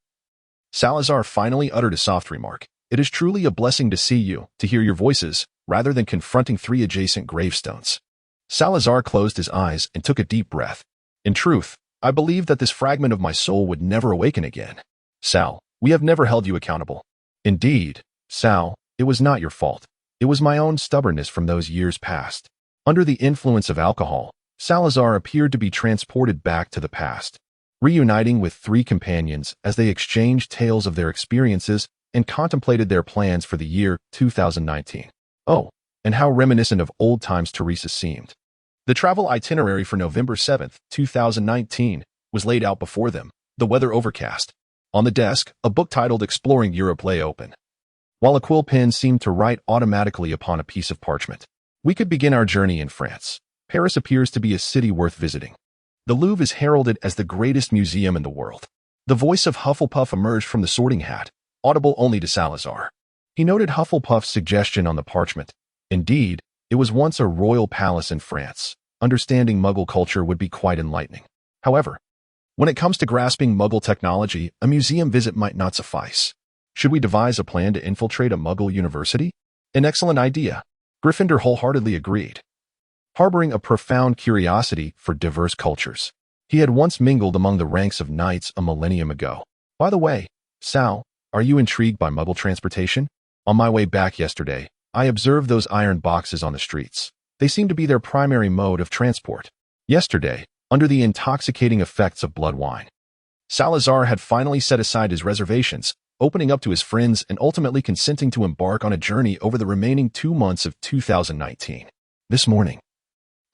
Salazar finally uttered a soft remark. "It is truly a blessing to see you, to hear your voices, rather than confronting 3 adjacent gravestones." Salazar closed his eyes and took a deep breath. "In truth, I believe that this fragment of my soul would never awaken again. Sal, we have never held you accountable." "Indeed, Sal, it was not your fault. It was my own stubbornness from those years past." Under the influence of alcohol, Salazar appeared to be transported back to the past, reuniting with 3 companions as they exchanged tales of their experiences and contemplated their plans for the year 2019. Oh, and how reminiscent of old times Teresa seemed. The travel itinerary for November 7th, 2019, was laid out before them, the weather overcast. On the desk, a book titled Exploring Europe lay open, while a quill pen seemed to write automatically upon a piece of parchment. "We could begin our journey in France. Paris appears to be a city worth visiting. The Louvre is heralded as the greatest museum in the world." The voice of Hufflepuff emerged from the Sorting Hat, audible only to Salazar. He noted Hufflepuff's suggestion on the parchment. Indeed, it was once a royal palace in France. Understanding Muggle culture would be quite enlightening. However, when it comes to grasping Muggle technology, a museum visit might not suffice. Should we devise a plan to infiltrate a Muggle university? An excellent idea. Gryffindor wholeheartedly agreed, harboring a profound curiosity for diverse cultures. He had once mingled among the ranks of knights a millennium ago. "By the way, Sal, are you intrigued by Muggle transportation? On my way back yesterday, I observed those iron boxes on the streets. They seem to be their primary mode of transport." Yesterday, under the intoxicating effects of blood wine, Salazar had finally set aside his reservations, opening up to his friends and ultimately consenting to embark on a journey over the remaining 2 months of 2019. This morning,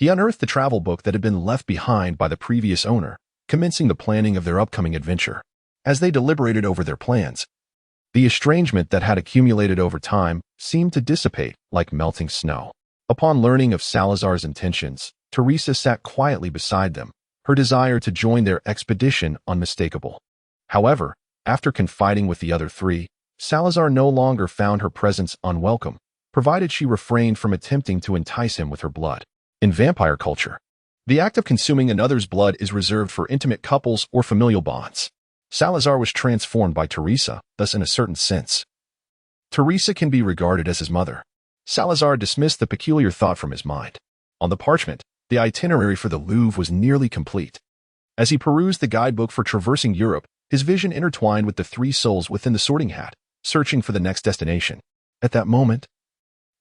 he unearthed the travel book that had been left behind by the previous owner, commencing the planning of their upcoming adventure. As they deliberated over their plans, the estrangement that had accumulated over time seemed to dissipate like melting snow. Upon learning of Salazar's intentions, Teresa sat quietly beside them, her desire to join their expedition unmistakable. However, after confiding with the other 3, Salazar no longer found her presence unwelcome, provided she refrained from attempting to entice him with her blood. In vampire culture, the act of consuming another's blood is reserved for intimate couples or familial bonds. Salazar was transformed by Teresa, thus in a certain sense, Teresa can be regarded as his mother. Salazar dismissed the peculiar thought from his mind. On the parchment, the itinerary for the Louvre was nearly complete. As he perused the guidebook for traversing Europe, his vision intertwined with the 3 souls within the Sorting Hat, searching for the next destination. At that moment,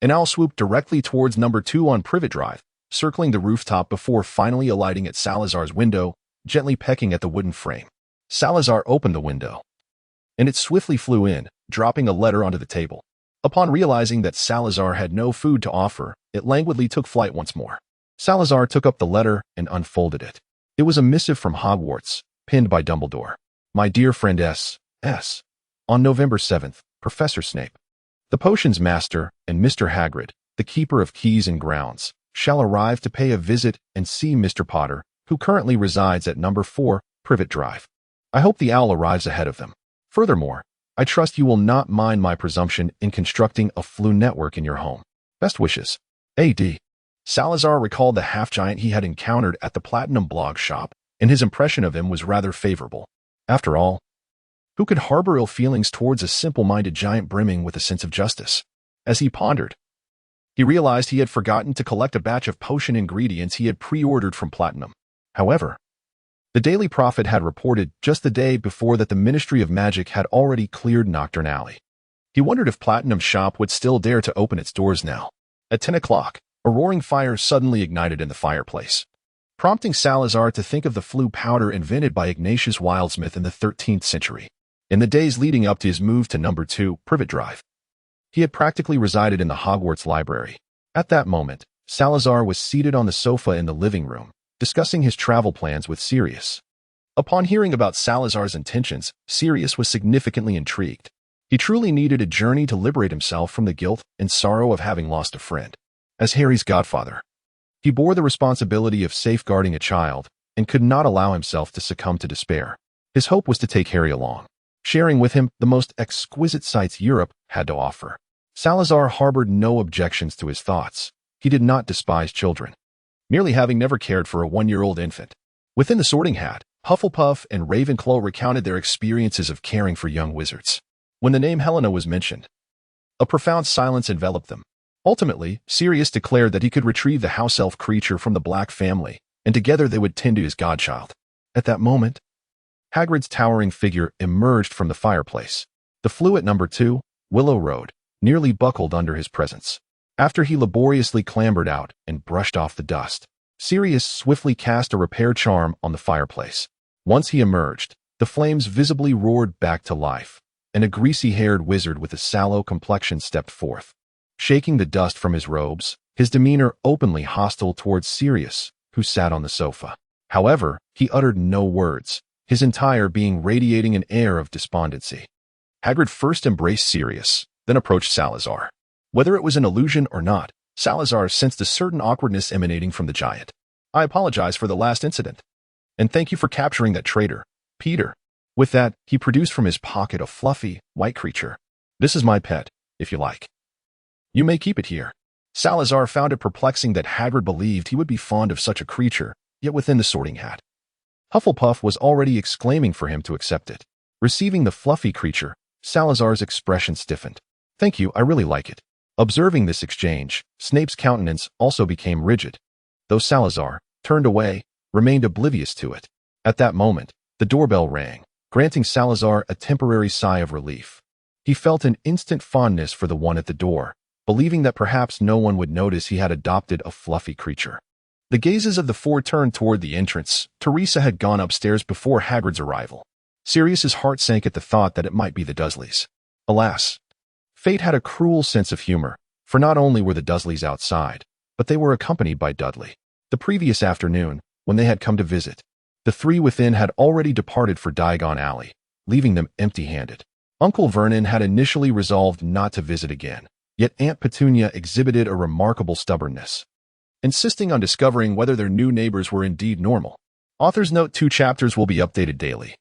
an owl swooped directly towards number 2 on Privet Drive, circling the rooftop before finally alighting at Salazar's window, gently pecking at the wooden frame. Salazar opened the window, and it swiftly flew in, dropping a letter onto the table. Upon realizing that Salazar had no food to offer, it languidly took flight once more. Salazar took up the letter and unfolded it. It was a missive from Hogwarts, pinned by Dumbledore. "My dear friend S. On November 7th, Professor Snape, the potions master, and Mr. Hagrid, the keeper of keys and grounds, shall arrive to pay a visit and see Mr. Potter, who currently resides at number 4, Privet Drive. I hope the owl arrives ahead of them. Furthermore, I trust you will not mind my presumption in constructing a flu network in your home. Best wishes. A.D." Salazar recalled the half-giant he had encountered at the Platinum blog shop, and his impression of him was rather favorable. After all, who could harbor ill feelings towards a simple-minded giant brimming with a sense of justice? As he pondered, he realized he had forgotten to collect a batch of potion ingredients he had pre-ordered from Platinum. However, the Daily Prophet had reported just the day before that the Ministry of Magic had already cleared Nocturne Alley. He wondered if Platinum's shop would still dare to open its doors now. At 10 o'clock, a roaring fire suddenly ignited in the fireplace, prompting Salazar to think of the flu powder invented by Ignatius Wildsmith in the 13th century. In the days leading up to his move to number 2, Privet Drive, he had practically resided in the Hogwarts library. At that moment, Salazar was seated on the sofa in the living room, discussing his travel plans with Sirius. Upon hearing about Salazar's intentions, Sirius was significantly intrigued. He truly needed a journey to liberate himself from the guilt and sorrow of having lost a friend. As Harry's godfather, he bore the responsibility of safeguarding a child and could not allow himself to succumb to despair. His hope was to take Harry along, sharing with him the most exquisite sights Europe had to offer. Salazar harbored no objections to his thoughts. He did not despise children, merely having never cared for a 1-year-old infant. Within the Sorting Hat, Hufflepuff and Ravenclaw recounted their experiences of caring for young wizards. When the name Helena was mentioned, a profound silence enveloped them. Ultimately, Sirius declared that he could retrieve the house elf creature from the Black family, and together they would tend to his godchild. At that moment, Hagrid's towering figure emerged from the fireplace. The flue at number 2, Willow Road, nearly buckled under his presence. After he laboriously clambered out and brushed off the dust, Sirius swiftly cast a repair charm on the fireplace. Once he emerged, the flames visibly roared back to life, and a greasy-haired wizard with a sallow complexion stepped forth. Shaking the dust from his robes, his demeanor openly hostile towards Sirius, who sat on the sofa. However, he uttered no words, his entire being radiating an air of despondency. Hagrid first embraced Sirius, then approached Salazar. Whether it was an illusion or not, Salazar sensed a certain awkwardness emanating from the giant. "I apologize for the last incident. And thank you for capturing that traitor, Peter." With that, he produced from his pocket a fluffy, white creature. "This is my pet, if you like. You may keep it here." Salazar found it perplexing that Hagrid believed he would be fond of such a creature, yet within the Sorting Hat. Hufflepuff was already exclaiming for him to accept it. Receiving the fluffy creature, Salazar's expression stiffened. "Thank you, I really like it." Observing this exchange, Snape's countenance also became rigid. Though Salazar, turned away, remained oblivious to it. At that moment, the doorbell rang, granting Salazar a temporary sigh of relief. He felt an instant fondness for the one at the door, believing that perhaps no one would notice he had adopted a fluffy creature. The gazes of the four turned toward the entrance. Teresa had gone upstairs before Hagrid's arrival. Sirius's heart sank at the thought that it might be the Dursleys. Alas, fate had a cruel sense of humor, for not only were the Dursleys outside, but they were accompanied by Dudley. The previous afternoon, when they had come to visit, the three within had already departed for Diagon Alley, leaving them empty-handed. Uncle Vernon had initially resolved not to visit again, yet Aunt Petunia exhibited a remarkable stubbornness, insisting on discovering whether their new neighbors were indeed normal. Author's note: 2 chapters will be updated daily,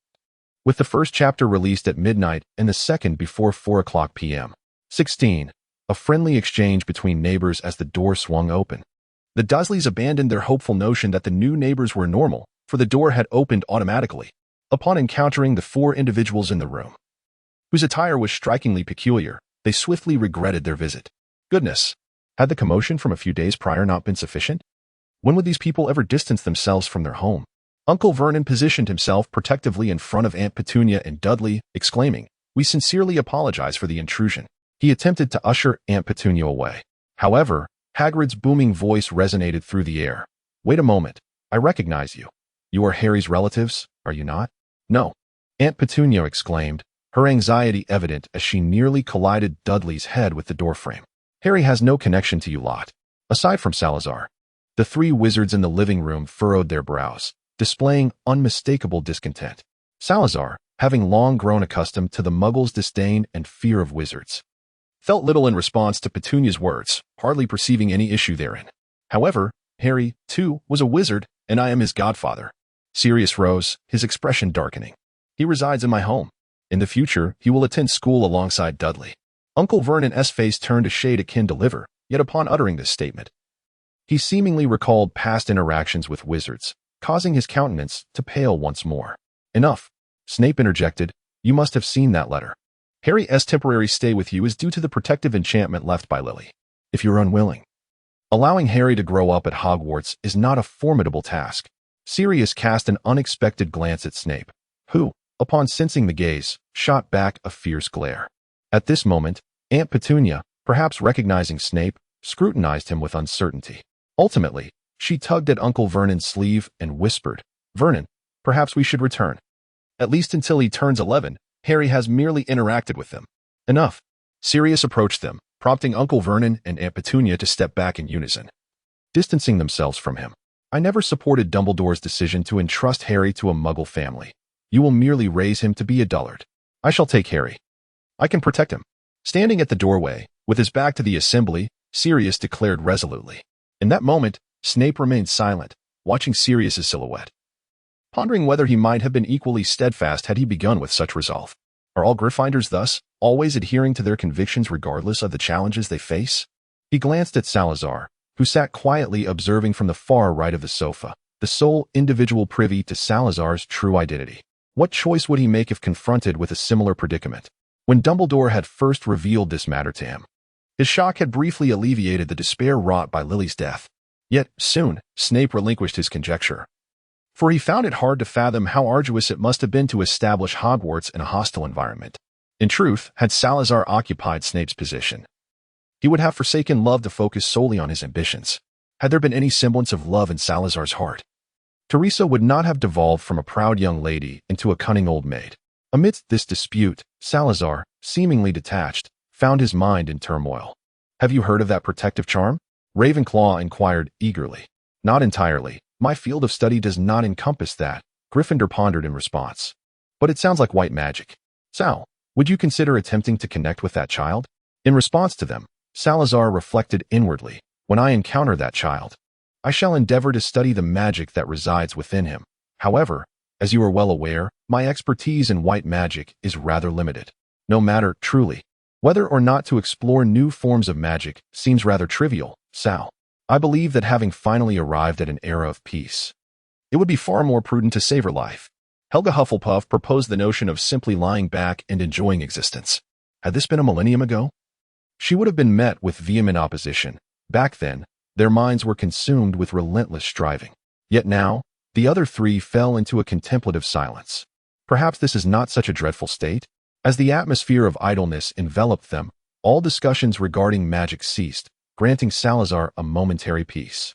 with the first chapter released at midnight and the second before 4:00 p.m. 16. A friendly exchange between neighbors as the door swung open. The Dursleys abandoned their hopeful notion that the new neighbors were normal, for the door had opened automatically, upon encountering the 4 individuals in the room, whose attire was strikingly peculiar. They swiftly regretted their visit. Goodness! Had the commotion from a few days prior not been sufficient? When would these people ever distance themselves from their home? Uncle Vernon positioned himself protectively in front of Aunt Petunia and Dudley, exclaiming, "We sincerely apologize for the intrusion." He attempted to usher Aunt Petunia away. However, Hagrid's booming voice resonated through the air. "Wait a moment. I recognize you. You are Harry's relatives, are you not?" "No," Aunt Petunia exclaimed, her anxiety evident as she nearly collided Dudley's head with the doorframe. "Harry has no connection to you lot, aside from Salazar." The 3 wizards in the living room furrowed their brows, displaying unmistakable discontent. Salazar, having long grown accustomed to the Muggles' disdain and fear of wizards, felt little in response to Petunia's words, hardly perceiving any issue therein. However, Harry, too, was a wizard, and I am his godfather. Sirius rose, his expression darkening. "He resides in my home. In the future, he will attend school alongside Dudley." Uncle Vernon's face turned a shade akin to liver, yet upon uttering this statement, he seemingly recalled past interactions with wizards, causing his countenance to pale once more. "Enough," Snape interjected. "You must have seen that letter. Harry's temporary stay with you is due to the protective enchantment left by Lily. If you're unwilling, allowing Harry to grow up at Hogwarts is not a formidable task." Sirius cast an unexpected glance at Snape, who, upon sensing the gaze, shot back a fierce glare. At this moment, Aunt Petunia, perhaps recognizing Snape, scrutinized him with uncertainty. Ultimately, she tugged at Uncle Vernon's sleeve and whispered, "Vernon, perhaps we should return. At least until he turns 11, Harry has merely interacted with them." "Enough." Sirius approached them, prompting Uncle Vernon and Aunt Petunia to step back in unison, distancing themselves from him. "I never supported Dumbledore's decision to entrust Harry to a Muggle family. You will merely raise him to be a dullard. I shall take Harry. I can protect him." Standing at the doorway, with his back to the assembly, Sirius declared resolutely. In that moment, Snape remained silent, watching Sirius's silhouette, pondering whether he might have been equally steadfast had he begun with such resolve. Are all Gryffindors thus always adhering to their convictions regardless of the challenges they face? He glanced at Salazar, who sat quietly observing from the far right of the sofa, the sole individual privy to Salazar's true identity. What choice would he make if confronted with a similar predicament? When Dumbledore had first revealed this matter to him, his shock had briefly alleviated the despair wrought by Lily's death. Yet, soon, Snape relinquished his conjecture. For he found it hard to fathom how arduous it must have been to establish Hogwarts in a hostile environment. In truth, had Salazar occupied Snape's position, he would have forsaken love to focus solely on his ambitions. Had there been any semblance of love in Salazar's heart, Teresa would not have devolved from a proud young lady into a cunning old maid. Amidst this dispute, Salazar, seemingly detached, found his mind in turmoil. "Have you heard of that protective charm?" Ravenclaw inquired eagerly. "Not entirely. My field of study does not encompass that," Gryffindor pondered in response. "But it sounds like white magic. Sal, would you consider attempting to connect with that child?" In response to them, Salazar reflected inwardly. "When I encounter that child, I shall endeavor to study the magic that resides within him. However, as you are well aware, my expertise in white magic is rather limited. No matter, truly, whether or not to explore new forms of magic seems rather trivial, Sal. I believe that having finally arrived at an era of peace, it would be far more prudent to savor life." Helga Hufflepuff proposed the notion of simply lying back and enjoying existence. Had this been a millennium ago, she would have been met with vehement opposition. Back then, their minds were consumed with relentless striving. Yet now, the other three fell into a contemplative silence. Perhaps this is not such a dreadful state? As the atmosphere of idleness enveloped them, all discussions regarding magic ceased, granting Salazar a momentary peace.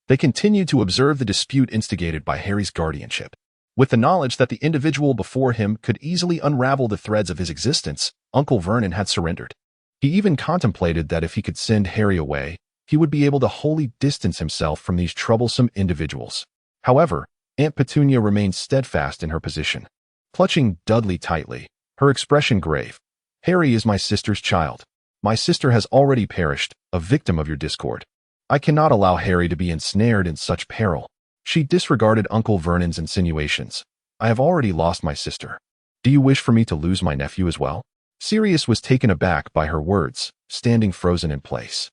They continued to observe the dispute instigated by Harry's guardianship. With the knowledge that the individual before him could easily unravel the threads of his existence, Uncle Vernon had surrendered. He even contemplated that if he could send Harry away, he would be able to wholly distance himself from these troublesome individuals. However, Aunt Petunia remained steadfast in her position. Clutching Dudley tightly, her expression grave, "Harry is my sister's child. My sister has already perished, a victim of your discord. I cannot allow Harry to be ensnared in such peril." She disregarded Uncle Vernon's insinuations. "I have already lost my sister. Do you wish for me to lose my nephew as well?" Sirius was taken aback by her words, standing frozen in place.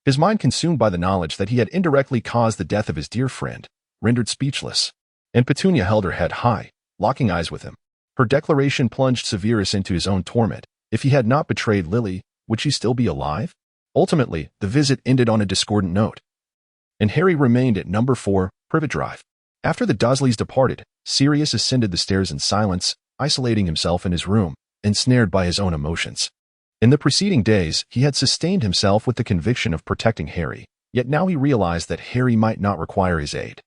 His mind consumed by the knowledge that he had indirectly caused the death of his dear friend, rendered speechless. And Petunia held her head high, locking eyes with him. Her declaration plunged Severus into his own torment. If he had not betrayed Lily, would she still be alive? Ultimately, the visit ended on a discordant note, and Harry remained at number 4, Privet Drive. After the Dursleys departed, Sirius ascended the stairs in silence, isolating himself in his room, ensnared by his own emotions. In the preceding days, he had sustained himself with the conviction of protecting Harry, yet now he realized that Harry might not require his aid.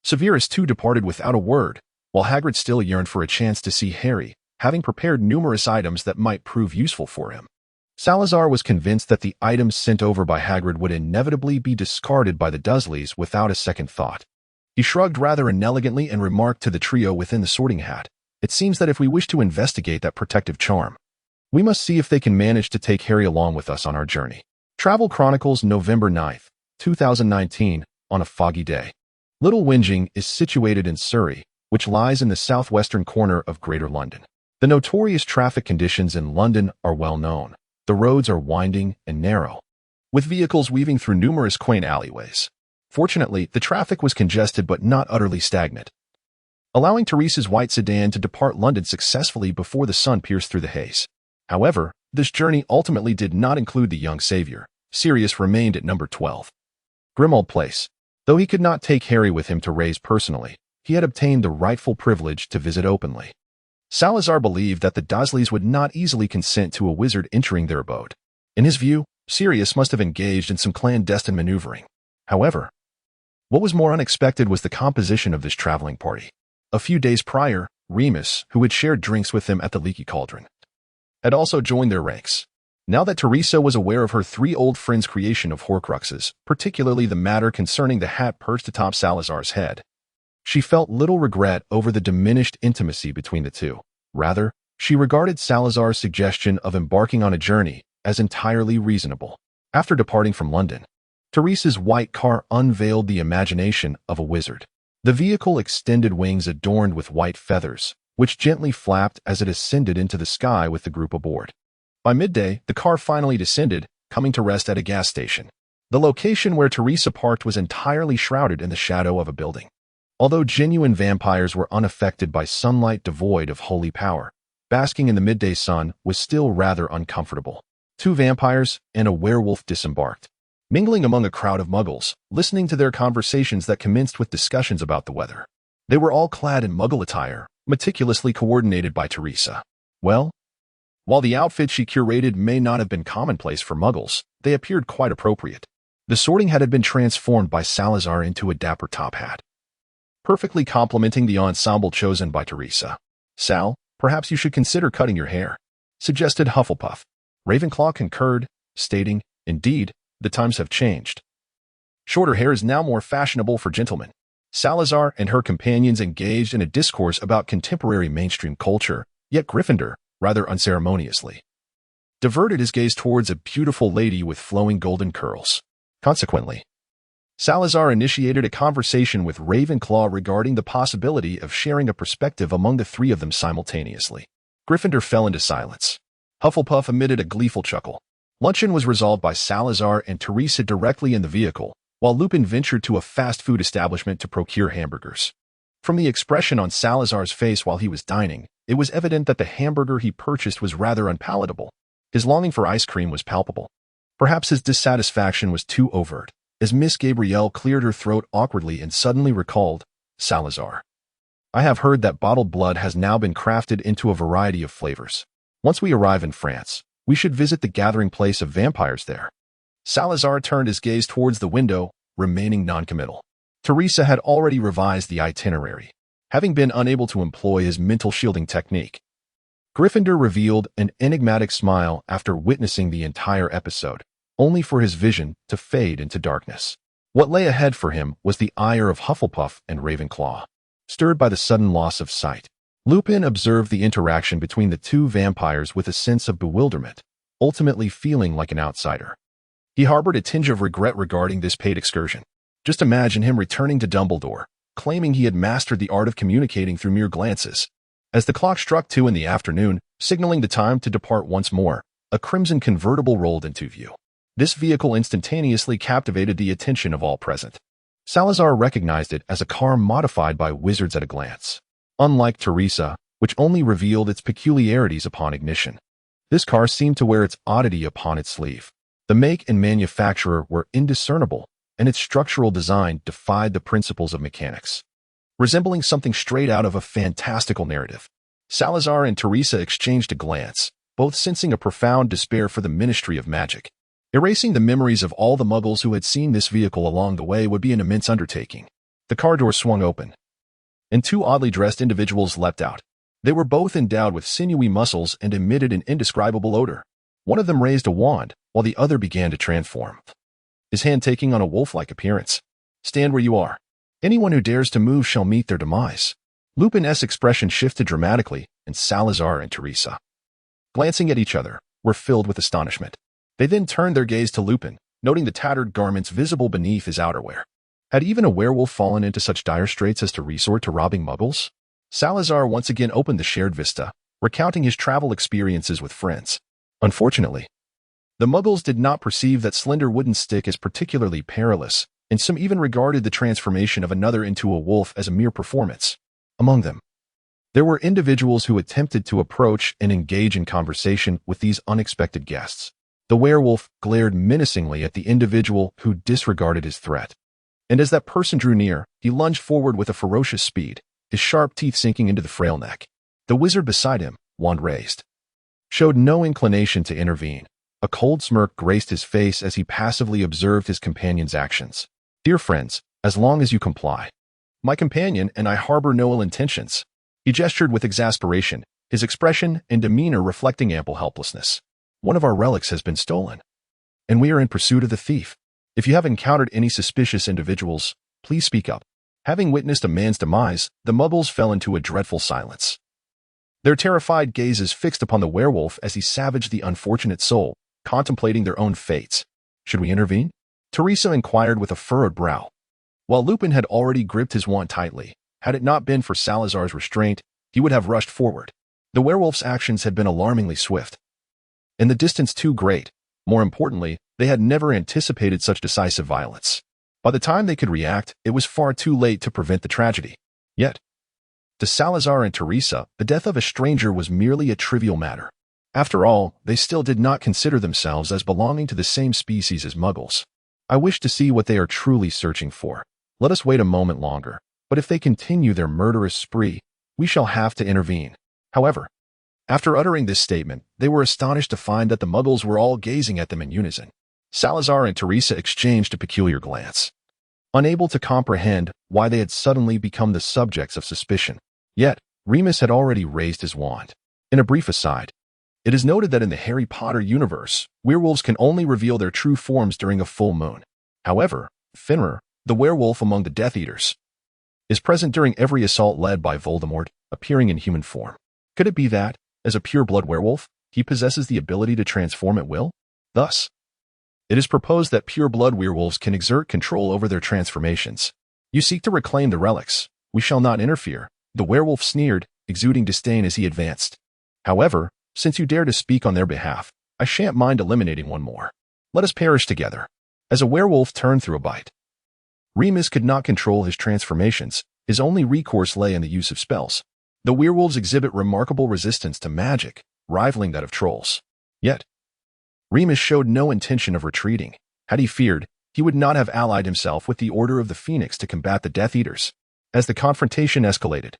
Severus too departed without a word, while Hagrid still yearned for a chance to see Harry, having prepared numerous items that might prove useful for him. Salazar was convinced that the items sent over by Hagrid would inevitably be discarded by the Dursleys without a second thought. He shrugged rather inelegantly and remarked to the trio within the sorting hat, "It seems that if we wish to investigate that protective charm, we must see if they can manage to take Harry along with us on our journey." Travel Chronicles, November 9th, 2019, on a foggy day. Little Whinging is situated in Surrey, which lies in the southwestern corner of Greater London. The notorious traffic conditions in London are well known. The roads are winding and narrow, with vehicles weaving through numerous quaint alleyways. Fortunately, the traffic was congested but not utterly stagnant, allowing Teresa's white sedan to depart London successfully before the sun pierced through the haze. However, this journey ultimately did not include the young savior. Sirius remained at number 12, Grimmauld Place. Though he could not take Harry with him to raise personally, he had obtained the rightful privilege to visit openly. Salazar believed that the Dursleys would not easily consent to a wizard entering their abode. In his view, Sirius must have engaged in some clandestine maneuvering. However, what was more unexpected was the composition of this traveling party. A few days prior, Remus, who had shared drinks with them at the Leaky Cauldron, had also joined their ranks. Now that Teresa was aware of her 3 old friends' creation of Horcruxes, particularly the matter concerning the hat perched atop Salazar's head, she felt little regret over the diminished intimacy between the two. Rather, she regarded Salazar's suggestion of embarking on a journey as entirely reasonable. After departing from London, Teresa's white car unveiled the imagination of a wizard. The vehicle extended wings adorned with white feathers, which gently flapped as it ascended into the sky with the group aboard. By midday, the car finally descended, coming to rest at a gas station. The location where Teresa parked was entirely shrouded in the shadow of a building. Although genuine vampires were unaffected by sunlight devoid of holy power, basking in the midday sun was still rather uncomfortable. 2 vampires and a werewolf disembarked, mingling among a crowd of muggles, listening to their conversations that commenced with discussions about the weather. They were all clad in muggle attire, meticulously coordinated by Teresa. Well, while the outfit she curated may not have been commonplace for muggles, they appeared quite appropriate. The sorting hat had been transformed by Salazar into a dapper top hat, perfectly complementing the ensemble chosen by Teresa. "Sal, perhaps you should consider cutting your hair," suggested Hufflepuff. Ravenclaw concurred, stating, "Indeed, the times have changed. Shorter hair is now more fashionable for gentlemen." Salazar and her companions engaged in a discourse about contemporary mainstream culture, yet Gryffindor, rather unceremoniously, diverted his gaze towards a beautiful lady with flowing golden curls. Consequently, Salazar initiated a conversation with Ravenclaw regarding the possibility of sharing a perspective among the 3 of them simultaneously. Gryffindor fell into silence. Hufflepuff emitted a gleeful chuckle. Luncheon was resolved by Salazar and Teresa directly in the vehicle, while Lupin ventured to a fast food establishment to procure hamburgers. From the expression on Salazar's face while he was dining, it was evident that the hamburger he purchased was rather unpalatable. His longing for ice cream was palpable. Perhaps his dissatisfaction was too overt, as Miss Gabrielle cleared her throat awkwardly and suddenly recalled, "Salazar, I have heard that bottled blood has now been crafted into a variety of flavors. Once we arrive in France, we should visit the gathering place of vampires there." Salazar turned his gaze towards the window, remaining noncommittal. Teresa had already revised the itinerary, having been unable to employ his mental shielding technique. Gryffindor revealed an enigmatic smile after witnessing the entire episode, only for his vision to fade into darkness. What lay ahead for him was the ire of Hufflepuff and Ravenclaw. Stirred by the sudden loss of sight, Lupin observed the interaction between the 2 vampires with a sense of bewilderment, ultimately feeling like an outsider. He harbored a tinge of regret regarding this paid excursion. Just imagine him returning to Dumbledore, claiming he had mastered the art of communicating through mere glances. As the clock struck 2 in the afternoon, signaling the time to depart once more, a crimson convertible rolled into view. This vehicle instantaneously captivated the attention of all present. Salazar recognized it as a car modified by wizards at a glance. Unlike Teresa, which only revealed its peculiarities upon ignition, this car seemed to wear its oddity upon its sleeve. The make and manufacturer were indiscernible, and its structural design defied the principles of mechanics. Resembling something straight out of a fantastical narrative, Salazar and Teresa exchanged a glance, both sensing a profound despair for the Ministry of Magic. Erasing the memories of all the muggles who had seen this vehicle along the way would be an immense undertaking. The car door swung open, and 2 oddly dressed individuals leapt out. They were both endowed with sinewy muscles and emitted an indescribable odor. One of them raised a wand, while the other began to transform, his hand taking on a wolf-like appearance. "Stand where you are. Anyone who dares to move shall meet their demise." Lupin's expression shifted dramatically, and Salazar and Teresa, glancing at each other, were filled with astonishment. They then turned their gaze to Lupin, noting the tattered garments visible beneath his outerwear. Had even a werewolf fallen into such dire straits as to resort to robbing muggles? Salazar once again opened the shared vista, recounting his travel experiences with friends. Unfortunately, the muggles did not perceive that slender wooden stick as particularly perilous, and some even regarded the transformation of another into a wolf as a mere performance. Among them, there were individuals who attempted to approach and engage in conversation with these unexpected guests. The werewolf glared menacingly at the individual who disregarded his threat, and as that person drew near, he lunged forward with a ferocious speed, his sharp teeth sinking into the frail neck. The wizard beside him, wand raised, showed no inclination to intervene. A cold smirk graced his face as he passively observed his companion's actions. "Dear friends, as long as you comply. My companion and I harbor no ill intentions." He gestured with exasperation, his expression and demeanor reflecting ample helplessness. "One of our relics has been stolen, and we are in pursuit of the thief. If you have encountered any suspicious individuals, please speak up." Having witnessed a man's demise, the muggles fell into a dreadful silence, their terrified gazes fixed upon the werewolf as he savaged the unfortunate soul, contemplating their own fates. "Should we intervene?" Teresa inquired with a furrowed brow. While Lupin had already gripped his wand tightly, had it not been for Salazar's restraint, he would have rushed forward. The werewolf's actions had been alarmingly swift. and the distance too great. More importantly, they had never anticipated such decisive violence. By the time they could react, it was far too late to prevent the tragedy. Yet, to Salazar and Teresa, the death of a stranger was merely a trivial matter. After all, they still did not consider themselves as belonging to the same species as Muggles. I wish to see what they are truly searching for. Let us wait a moment longer, but if they continue their murderous spree, we shall have to intervene. However, after uttering this statement, they were astonished to find that the Muggles were all gazing at them in unison. Salazar and Teresa exchanged a peculiar glance, unable to comprehend why they had suddenly become the subjects of suspicion. Yet, Remus had already raised his wand. In a brief aside, it is noted that in the Harry Potter universe, werewolves can only reveal their true forms during a full moon. However, Fenrir, the werewolf among the Death Eaters, is present during every assault led by Voldemort, appearing in human form. Could it be that, as a pure-blood werewolf, he possesses the ability to transform at will? Thus, it is proposed that pure-blood werewolves can exert control over their transformations. You seek to reclaim the relics. We shall not interfere. The werewolf sneered, exuding disdain as he advanced. However, since you dare to speak on their behalf, I shan't mind eliminating one more. Let us perish together. As a werewolf turned through a bite, Remus could not control his transformations. His only recourse lay in the use of spells. The werewolves exhibit remarkable resistance to magic, rivaling that of trolls. Yet, Remus showed no intention of retreating. Had he feared, he would not have allied himself with the Order of the Phoenix to combat the Death Eaters. As the confrontation escalated,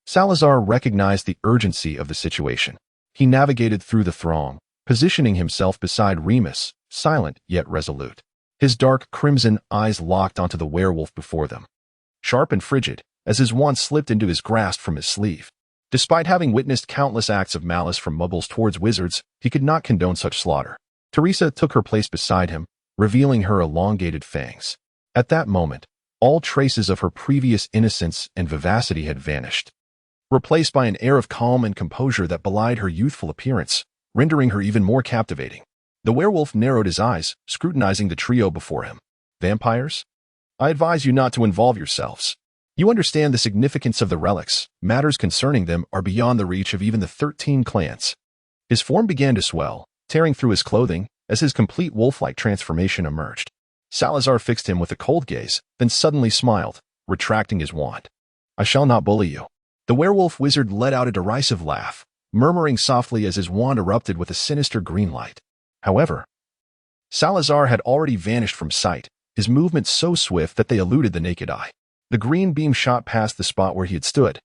Salazar recognized the urgency of the situation. He navigated through the throng, positioning himself beside Remus, silent yet resolute. His dark crimson eyes locked onto the werewolf before them, sharp and frigid, as his wand slipped into his grasp from his sleeve. Despite having witnessed countless acts of malice from Muggles towards wizards, he could not condone such slaughter. Teresa took her place beside him, revealing her elongated fangs. At that moment, all traces of her previous innocence and vivacity had vanished, replaced by an air of calm and composure that belied her youthful appearance, rendering her even more captivating. The werewolf narrowed his eyes, scrutinizing the trio before him. Vampires? I advise you not to involve yourselves. You understand the significance of the relics. Matters concerning them are beyond the reach of even the 13 clans. His form began to swell, tearing through his clothing, as his complete wolf-like transformation emerged. Salazar fixed him with a cold gaze, then suddenly smiled, retracting his wand. I shall not bully you. The werewolf wizard let out a derisive laugh, murmuring softly as his wand erupted with a sinister green light. However, Salazar had already vanished from sight, his movements so swift that they eluded the naked eye. The green beam shot past the spot where he had stood,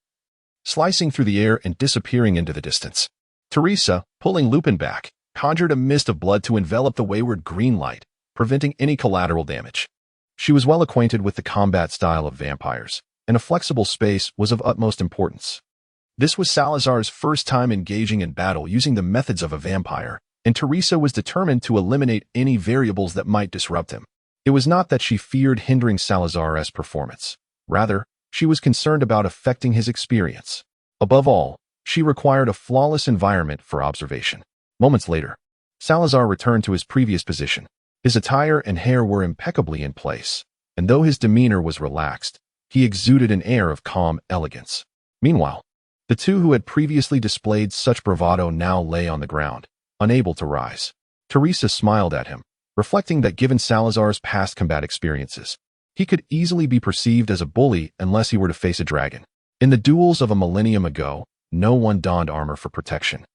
slicing through the air and disappearing into the distance. Teresa, pulling Lupin back, conjured a mist of blood to envelop the wayward green light, preventing any collateral damage. She was well acquainted with the combat style of vampires, and a flexible space was of utmost importance. This was Salazar's first time engaging in battle using the methods of a vampire, and Teresa was determined to eliminate any variables that might disrupt him. It was not that she feared hindering Salazar's performance. Rather, she was concerned about affecting his experience. Above all, she required a flawless environment for observation. Moments later, Salazar returned to his previous position. His attire and hair were impeccably in place, and though his demeanor was relaxed, he exuded an air of calm elegance. Meanwhile, the two who had previously displayed such bravado now lay on the ground, unable to rise. Teresa smiled at him, reflecting that given Salazar's past combat experiences, he could easily be perceived as a bully unless he were to face a dragon. In the duels of a millennium ago, no one donned armor for protection.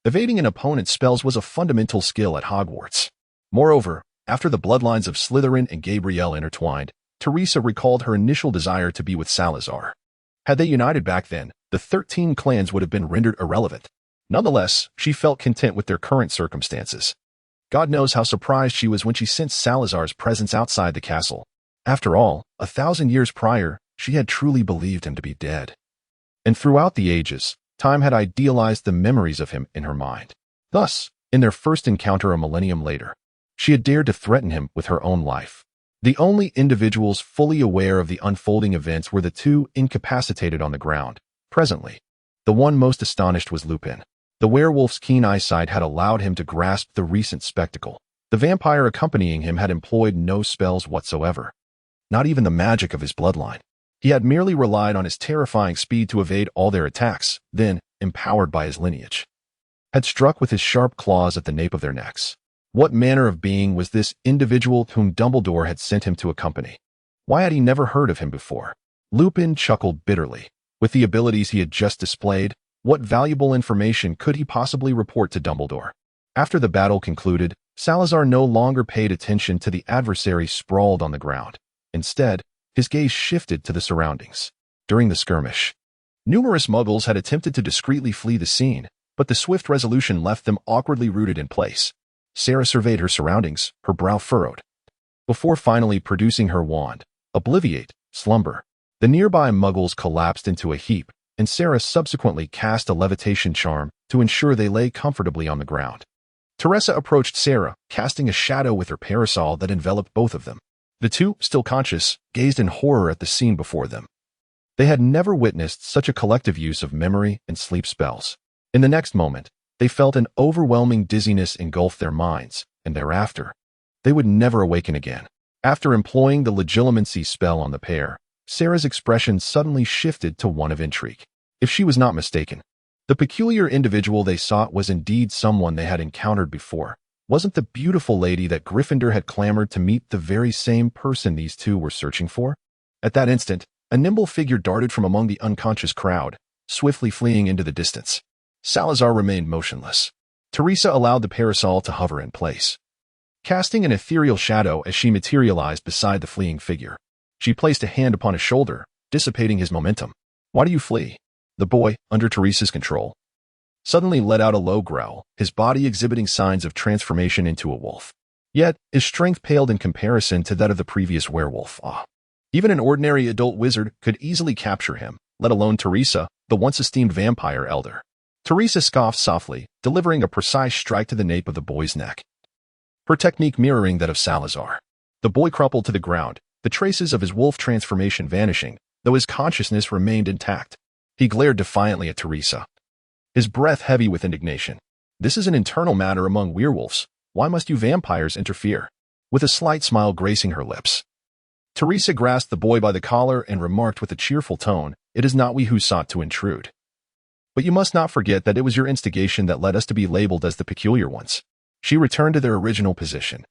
Evading an opponent's spells was a fundamental skill at Hogwarts. Moreover, after the bloodlines of Slytherin and Gabrielle intertwined, Teresa recalled her initial desire to be with Salazar. Had they united back then, the 13 clans would have been rendered irrelevant. Nonetheless, she felt content with their current circumstances. God knows how surprised she was when she sensed Salazar's presence outside the castle. After all, 1,000 years prior, she had truly believed him to be dead. And throughout the ages, time had idealized the memories of him in her mind. Thus, in their first encounter a millennium later, she had dared to threaten him with her own life. The only individuals fully aware of the unfolding events were the two incapacitated on the ground. Presently, the one most astonished was Lupin. The werewolf's keen eyesight had allowed him to grasp the recent spectacle. The vampire accompanying him had employed no spells whatsoever, not even the magic of his bloodline. He had merely relied on his terrifying speed to evade all their attacks, then, empowered by his lineage, had struck with his sharp claws at the nape of their necks. What manner of being was this individual whom Dumbledore had sent him to accompany? Why had he never heard of him before? Lupin chuckled bitterly. With the abilities he had just displayed, what valuable information could he possibly report to Dumbledore? After the battle concluded, Salazar no longer paid attention to the adversary sprawled on the ground. Instead, his gaze shifted to the surroundings. During the skirmish, numerous Muggles had attempted to discreetly flee the scene, but the swift resolution left them awkwardly rooted in place. Sarah surveyed her surroundings, her brow furrowed. Before finally producing her wand, Obliviate, Slumber, the nearby Muggles collapsed into a heap, and Sarah subsequently cast a levitation charm to ensure they lay comfortably on the ground. Teresa approached Sarah, casting a shadow with her parasol that enveloped both of them. The two, still conscious, gazed in horror at the scene before them. They had never witnessed such a collective use of memory and sleep spells. In the next moment, they felt an overwhelming dizziness engulf their minds, and thereafter, they would never awaken again. After employing the legilimency spell on the pair, Sarah's expression suddenly shifted to one of intrigue. If she was not mistaken, the peculiar individual they sought was indeed someone they had encountered before. Wasn't the beautiful lady that Gryffindor had clamored to meet the very same person these two were searching for? At that instant, a nimble figure darted from among the unconscious crowd, swiftly fleeing into the distance. Salazar remained motionless. Teresa allowed the parasol to hover in place, casting an ethereal shadow as she materialized beside the fleeing figure. She placed a hand upon his shoulder, dissipating his momentum. "Why do you flee?" The boy, under Teresa's control, suddenly let out a low growl, his body exhibiting signs of transformation into a wolf. Yet, his strength paled in comparison to that of the previous werewolf. Even an ordinary adult wizard could easily capture him, let alone Teresa, the once esteemed vampire elder. Teresa scoffed softly, delivering a precise strike to the nape of the boy's neck, her technique mirroring that of Salazar. The boy crumpled to the ground, the traces of his wolf transformation vanishing, though his consciousness remained intact. He glared defiantly at Teresa, his breath heavy with indignation. "This is an internal matter among werewolves. Why must you vampires interfere?" With a slight smile gracing her lips, Teresa grasped the boy by the collar and remarked with a cheerful tone, "It is not we who sought to intrude. But you must not forget that it was your instigation that led us to be labeled as the peculiar ones." She returned to their original position,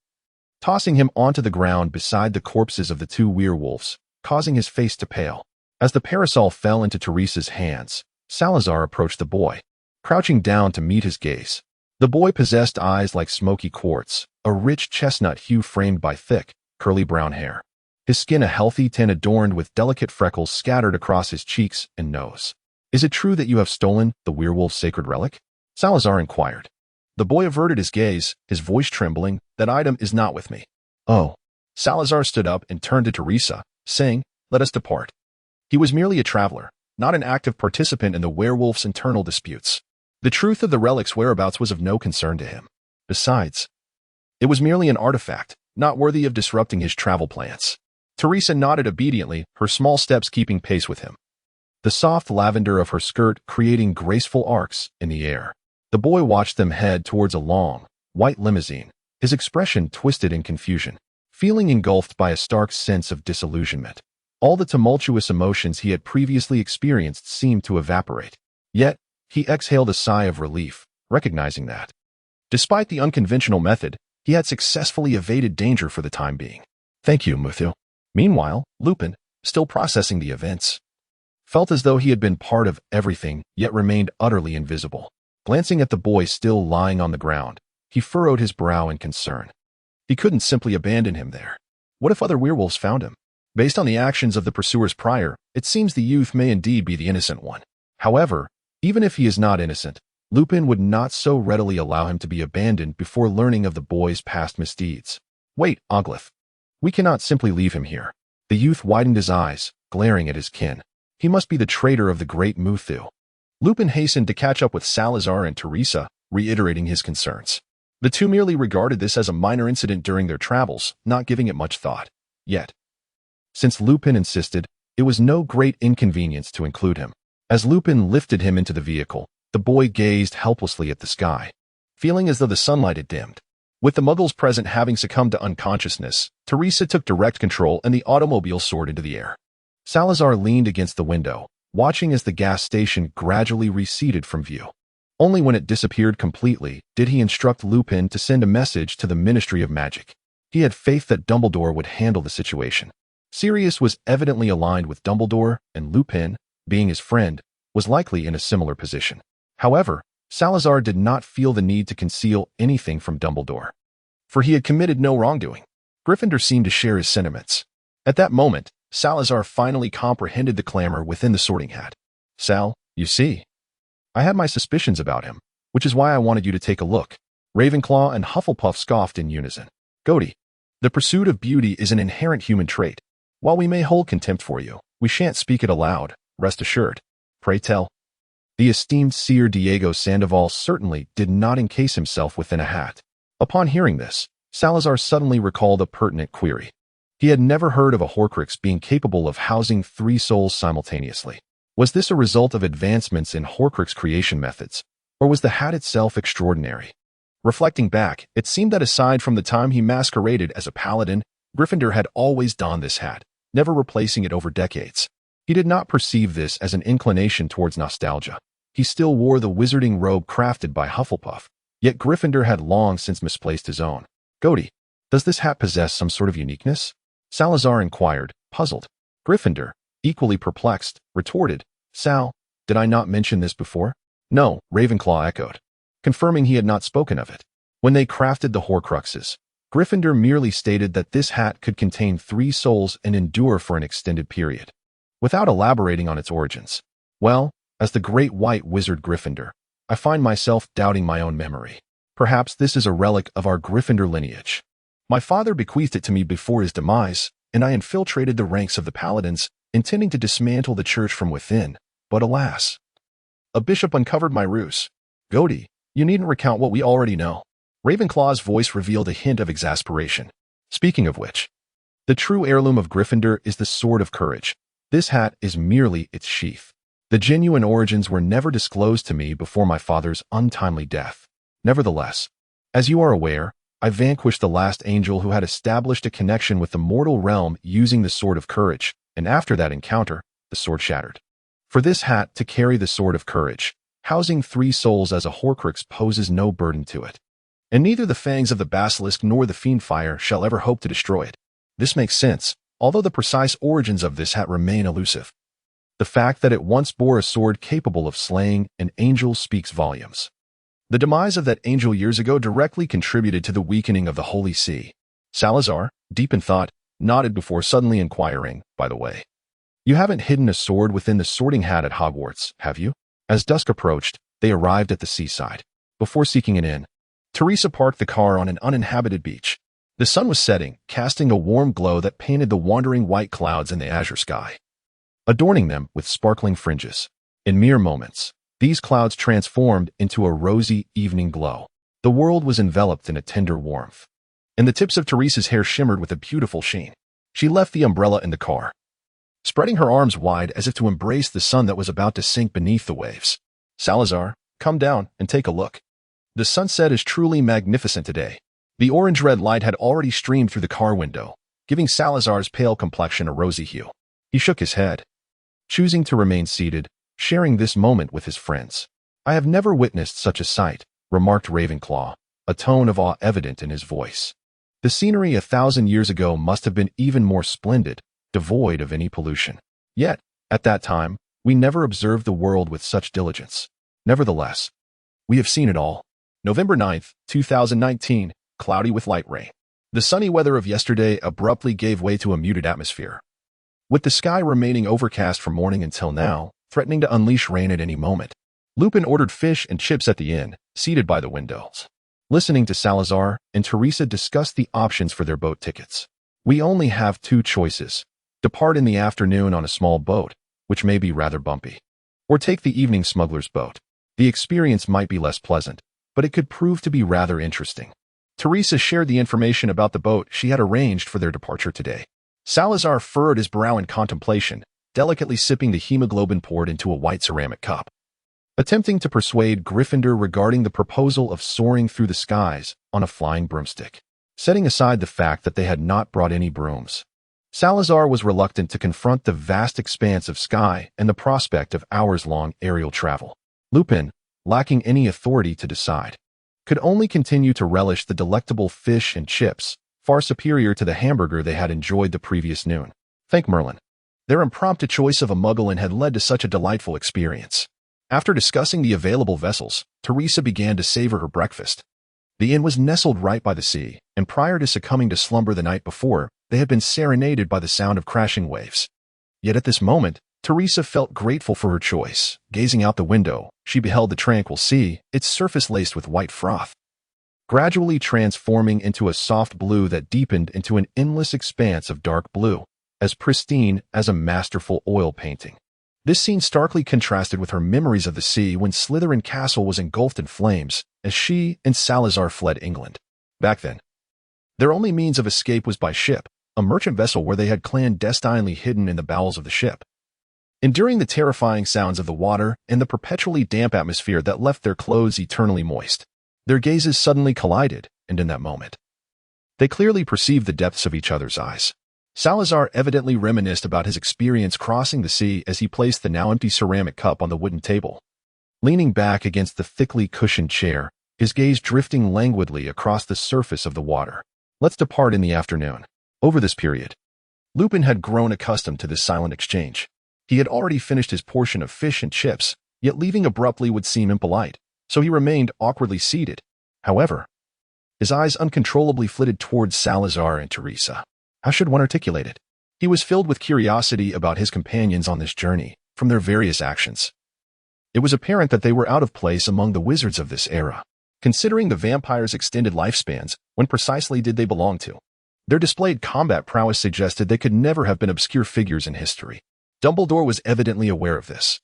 tossing him onto the ground beside the corpses of the two werewolves, causing his face to pale. As the parasol fell into Teresa's hands, Salazar approached the boy, crouching down to meet his gaze. The boy possessed eyes like smoky quartz, a rich chestnut hue framed by thick, curly brown hair. His skin a healthy tan adorned with delicate freckles scattered across his cheeks and nose. "Is it true that you have stolen the werewolf's sacred relic?" Salazar inquired. The boy averted his gaze, his voice trembling. "That item is not with me." "Oh." Salazar stood up and turned to Teresa, saying, "Let us depart." He was merely a traveler, not an active participant in the werewolf's internal disputes. The truth of the relic's whereabouts was of no concern to him. Besides, it was merely an artifact, not worthy of disrupting his travel plans. Teresa nodded obediently, her small steps keeping pace with him, the soft lavender of her skirt creating graceful arcs in the air. The boy watched them head towards a long, white limousine, his expression twisted in confusion, feeling engulfed by a stark sense of disillusionment. All the tumultuous emotions he had previously experienced seemed to evaporate. Yet, he exhaled a sigh of relief, recognizing that, despite the unconventional method, he had successfully evaded danger for the time being. "Thank you, Muthu." Meanwhile, Lupin, still processing the events, felt as though he had been part of everything, yet remained utterly invisible. Glancing at the boy still lying on the ground, he furrowed his brow in concern. He couldn't simply abandon him there. What if other werewolves found him? Based on the actions of the pursuers prior, it seems the youth may indeed be the innocent one. However, even if he is not innocent, Lupin would not so readily allow him to be abandoned before learning of the boy's past misdeeds. "Wait, Ogleth. We cannot simply leave him here." The youth widened his eyes, glaring at his kin. He must be the traitor of the great Muthu. Lupin hastened to catch up with Salazar and Teresa, reiterating his concerns. The two merely regarded this as a minor incident during their travels, not giving it much thought. Yet, since Lupin insisted, it was no great inconvenience to include him. As Lupin lifted him into the vehicle, the boy gazed helplessly at the sky, feeling as though the sunlight had dimmed. With the Muggles present having succumbed to unconsciousness, Teresa took direct control and the automobile soared into the air. Salazar leaned against the window, watching as the gas station gradually receded from view. Only when it disappeared completely did he instruct Lupin to send a message to the Ministry of Magic. He had faith that Dumbledore would handle the situation. Sirius was evidently aligned with Dumbledore, and Lupin, being his friend, was likely in a similar position. However, Salazar did not feel the need to conceal anything from Dumbledore, for he had committed no wrongdoing. Gryffindor seemed to share his sentiments. At that moment, Salazar finally comprehended the clamor within the Sorting Hat. "Sal, you see, I had my suspicions about him, which is why I wanted you to take a look." Ravenclaw and Hufflepuff scoffed in unison. "Goaty, the pursuit of beauty is an inherent human trait. While we may hold contempt for you, we shan't speak it aloud, rest assured. Pray tell." The esteemed Seer Diego Sandoval certainly did not encase himself within a hat. Upon hearing this, Salazar suddenly recalled a pertinent query. He had never heard of a Horcrux being capable of housing 3 souls simultaneously. Was this a result of advancements in Horcrux creation methods, or was the hat itself extraordinary? Reflecting back, it seemed that aside from the time he masqueraded as a paladin, Gryffindor had always donned this hat, never replacing it over decades. He did not perceive this as an inclination towards nostalgia. He still wore the wizarding robe crafted by Hufflepuff, yet Gryffindor had long since misplaced his own. "Goaty, does this hat possess some sort of uniqueness?" Salazar inquired, puzzled. Gryffindor, equally perplexed, retorted, "Sal, did I not mention this before?" "No," Ravenclaw echoed, confirming he had not spoken of it. When they crafted the Horcruxes, Gryffindor merely stated that this hat could contain 3 souls and endure for an extended period, without elaborating on its origins. Well, as the great white wizard Gryffindor, I find myself doubting my own memory. Perhaps this is a relic of our Gryffindor lineage. My father bequeathed it to me before his demise, and I infiltrated the ranks of the Paladins, intending to dismantle the church from within, but alas, a bishop uncovered my ruse. Goaty, you needn't recount what we already know." Ravenclaw's voice revealed a hint of exasperation. "Speaking of which, the true heirloom of Gryffindor is the Sword of Courage. This hat is merely its sheath. The genuine origins were never disclosed to me before my father's untimely death. Nevertheless, as you are aware, I vanquished the last angel who had established a connection with the mortal realm using the Sword of Courage, and after that encounter, the sword shattered. For this hat to carry the Sword of Courage, housing 3 souls as a Horcrux poses no burden to it, and neither the fangs of the basilisk nor the fiendfire shall ever hope to destroy it. This makes sense, although the precise origins of this hat remain elusive. The fact that it once bore a sword capable of slaying an angel speaks volumes. The demise of that angel years ago directly contributed to the weakening of the Holy See." Salazar, deep in thought, nodded before suddenly inquiring, "By the way, you haven't hidden a sword within the Sorting Hat at Hogwarts, have you?" As dusk approached, they arrived at the seaside. Before seeking an inn, Teresa parked the car on an uninhabited beach. The sun was setting, casting a warm glow that painted the wandering white clouds in the azure sky, adorning them with sparkling fringes. In mere moments, these clouds transformed into a rosy evening glow. The world was enveloped in a tender warmth, and the tips of Teresa's hair shimmered with a beautiful sheen. She left the umbrella in the car, spreading her arms wide as if to embrace the sun that was about to sink beneath the waves. "Salazar, come down and take a look. The sunset is truly magnificent today." The orange-red light had already streamed through the car window, giving Salazar's pale complexion a rosy hue. He shook his head, choosing to remain seated, sharing this moment with his friends. "I have never witnessed such a sight," remarked Ravenclaw, a tone of awe evident in his voice. "The scenery 1,000 years ago must have been even more splendid, devoid of any pollution. Yet, at that time, we never observed the world with such diligence. Nevertheless, we have seen it all." November 9th, 2019, cloudy with light rain. The sunny weather of yesterday abruptly gave way to a muted atmosphere, with the sky remaining overcast from morning until now, threatening to unleash rain at any moment. Lupin ordered fish and chips at the inn, seated by the windows. Listening to Salazar and Teresa discuss the options for their boat tickets. "We only have 2 choices. Depart in the afternoon on a small boat, which may be rather bumpy, or take the evening smuggler's boat. The experience might be less pleasant, but it could prove to be rather interesting." Teresa shared the information about the boat she had arranged for their departure today. Salazar furrowed his brow in contemplation, delicately sipping the hemoglobin poured into a white ceramic cup, attempting to persuade Gryffindor regarding the proposal of soaring through the skies on a flying broomstick. Setting aside the fact that they had not brought any brooms, Salazar was reluctant to confront the vast expanse of sky and the prospect of hours-long aerial travel. Lupin, lacking any authority to decide, could only continue to relish the delectable fish and chips, far superior to the hamburger they had enjoyed the previous noon. Thank Merlin. Their impromptu choice of a muggle inn had led to such a delightful experience. After discussing the available vessels, Teresa began to savor her breakfast. The inn was nestled right by the sea, and prior to succumbing to slumber the night before, they had been serenaded by the sound of crashing waves. Yet at this moment, Teresa felt grateful for her choice. Gazing out the window, she beheld the tranquil sea, its surface laced with white froth, gradually transforming into a soft blue that deepened into an endless expanse of dark blue, as pristine as a masterful oil painting. This scene starkly contrasted with her memories of the sea when Slytherin Castle was engulfed in flames, as she and Salazar fled England. Back then, their only means of escape was by ship, a merchant vessel where they had clandestinely hidden in the bowels of the ship. Enduring the terrifying sounds of the water and the perpetually damp atmosphere that left their clothes eternally moist, their gazes suddenly collided, and in that moment, they clearly perceived the depths of each other's eyes. Salazar evidently reminisced about his experience crossing the sea as he placed the now empty ceramic cup on the wooden table. Leaning back against the thickly cushioned chair, his gaze drifting languidly across the surface of the water. Let's depart in the afternoon. Over this period, Lupin had grown accustomed to this silent exchange. He had already finished his portion of fish and chips, yet leaving abruptly would seem impolite, so he remained awkwardly seated. However, his eyes uncontrollably flitted towards Salazar and Teresa. How should one articulate it? He was filled with curiosity about his companions on this journey, from their various actions. It was apparent that they were out of place among the wizards of this era. Considering the vampires' extended lifespans, when precisely did they belong to? Their displayed combat prowess suggested they could never have been obscure figures in history. Dumbledore was evidently aware of this.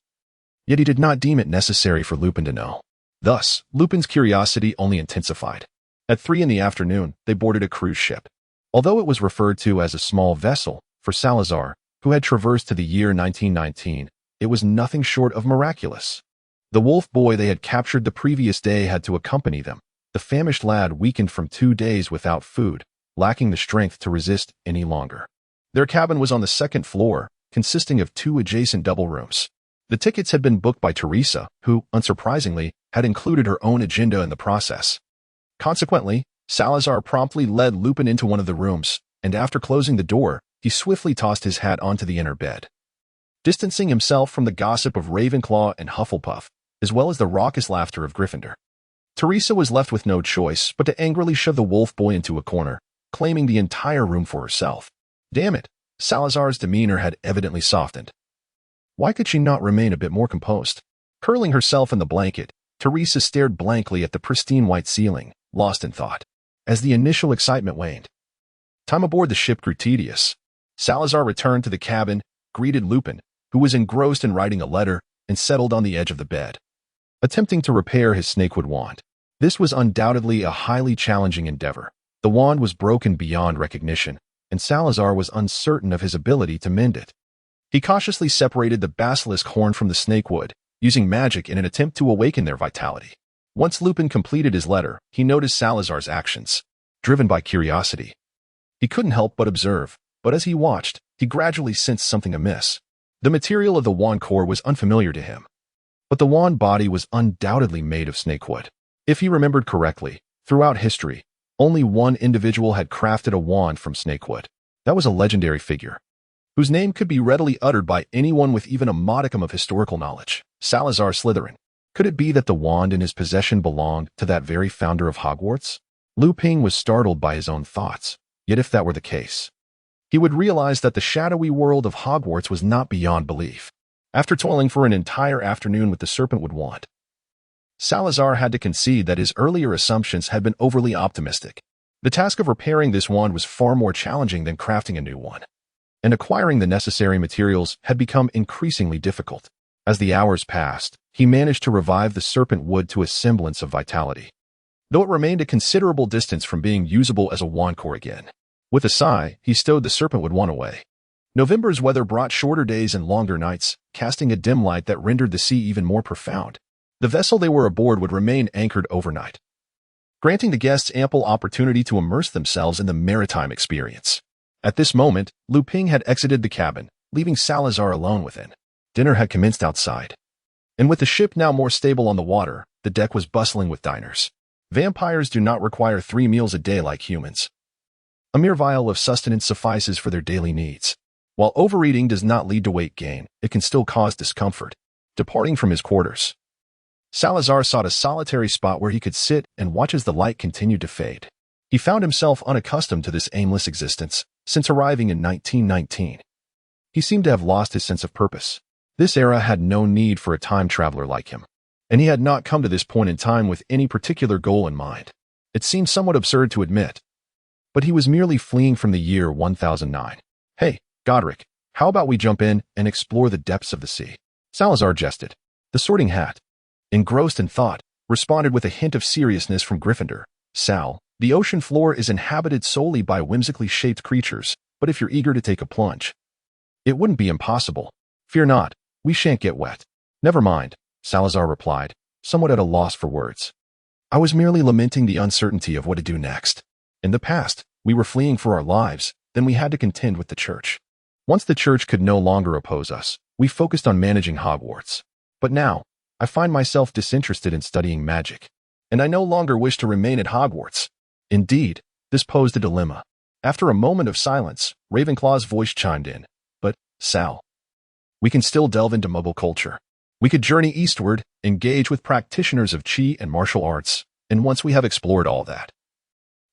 Yet he did not deem it necessary for Lupin to know. Thus, Lupin's curiosity only intensified. At 3 in the afternoon, they boarded a cruise ship. Although it was referred to as a small vessel, for Salazar, who had traversed to the year 1919, it was nothing short of miraculous. The wolf boy they had captured the previous day had to accompany them. The famished lad weakened from 2 days without food, lacking the strength to resist any longer. Their cabin was on the 2nd floor, consisting of 2 adjacent double rooms. The tickets had been booked by Teresa, who, unsurprisingly, had included her own agenda in the process. Consequently, Salazar promptly led Lupin into one of the rooms, and after closing the door, he swiftly tossed his hat onto the inner bed. Distancing himself from the gossip of Ravenclaw and Hufflepuff, as well as the raucous laughter of Gryffindor, Teresa was left with no choice but to angrily shove the wolf boy into a corner, claiming the entire room for herself. Damn it, Salazar's demeanor had evidently softened. Why could she not remain a bit more composed? Curling herself in the blanket, Teresa stared blankly at the pristine white ceiling, lost in thought. As the initial excitement waned, time aboard the ship grew tedious. Salazar returned to the cabin, greeted Lupin, who was engrossed in writing a letter, and settled on the edge of the bed, attempting to repair his snakewood wand. This was undoubtedly a highly challenging endeavor. The wand was broken beyond recognition, and Salazar was uncertain of his ability to mend it. He cautiously separated the basilisk horn from the snakewood, using magic in an attempt to awaken their vitality. Once Lupin completed his letter, he noticed Salazar's actions, driven by curiosity. He couldn't help but observe, but as he watched, he gradually sensed something amiss. The material of the wand core was unfamiliar to him, but the wand body was undoubtedly made of snakewood. If he remembered correctly, throughout history, only one individual had crafted a wand from snakewood. That was a legendary figure, whose name could be readily uttered by anyone with even a modicum of historical knowledge: Salazar Slytherin. Could it be that the wand in his possession belonged to that very founder of Hogwarts? Lupin was startled by his own thoughts. Yet if that were the case, he would realize that the shadowy world of Hogwarts was not beyond belief. After toiling for an entire afternoon with the Serpent wand, Salazar had to concede that his earlier assumptions had been overly optimistic. The task of repairing this wand was far more challenging than crafting a new one, and acquiring the necessary materials had become increasingly difficult. As the hours passed, he managed to revive the serpent wood to a semblance of vitality, though it remained a considerable distance from being usable as a wand core again. With a sigh, he stowed the serpent wood wand away. November's weather brought shorter days and longer nights, casting a dim light that rendered the sea even more profound. The vessel they were aboard would remain anchored overnight, granting the guests ample opportunity to immerse themselves in the maritime experience. At this moment, Lupin had exited the cabin, leaving Salazar alone within. Dinner had commenced outside. And with the ship now more stable on the water, the deck was bustling with diners. Vampires do not require 3 meals a day like humans. A mere vial of sustenance suffices for their daily needs. While overeating does not lead to weight gain, it can still cause discomfort. Departing from his quarters, Salazar sought a solitary spot where he could sit and watch as the light continued to fade. He found himself unaccustomed to this aimless existence since arriving in 1919. He seemed to have lost his sense of purpose. This era had no need for a time traveler like him, and he had not come to this point in time with any particular goal in mind. It seemed somewhat absurd to admit, but he was merely fleeing from the year 1009. Hey, Godric, how about we jump in and explore the depths of the sea? Salazar jested. The Sorting Hat, engrossed in thought, responded with a hint of seriousness from Gryffindor. Sal, the ocean floor is inhabited solely by whimsically shaped creatures, but if you're eager to take a plunge, it wouldn't be impossible. Fear not, we shan't get wet. Never mind, Salazar replied, somewhat at a loss for words. I was merely lamenting the uncertainty of what to do next. In the past, we were fleeing for our lives, then we had to contend with the church. Once the church could no longer oppose us, we focused on managing Hogwarts. But now, I find myself disinterested in studying magic, and I no longer wish to remain at Hogwarts. Indeed, this posed a dilemma. After a moment of silence, Ravenclaw's voice chimed in. But, Sal, we can still delve into Muggle culture. We could journey eastward, engage with practitioners of Qi and martial arts, and once we have explored all that,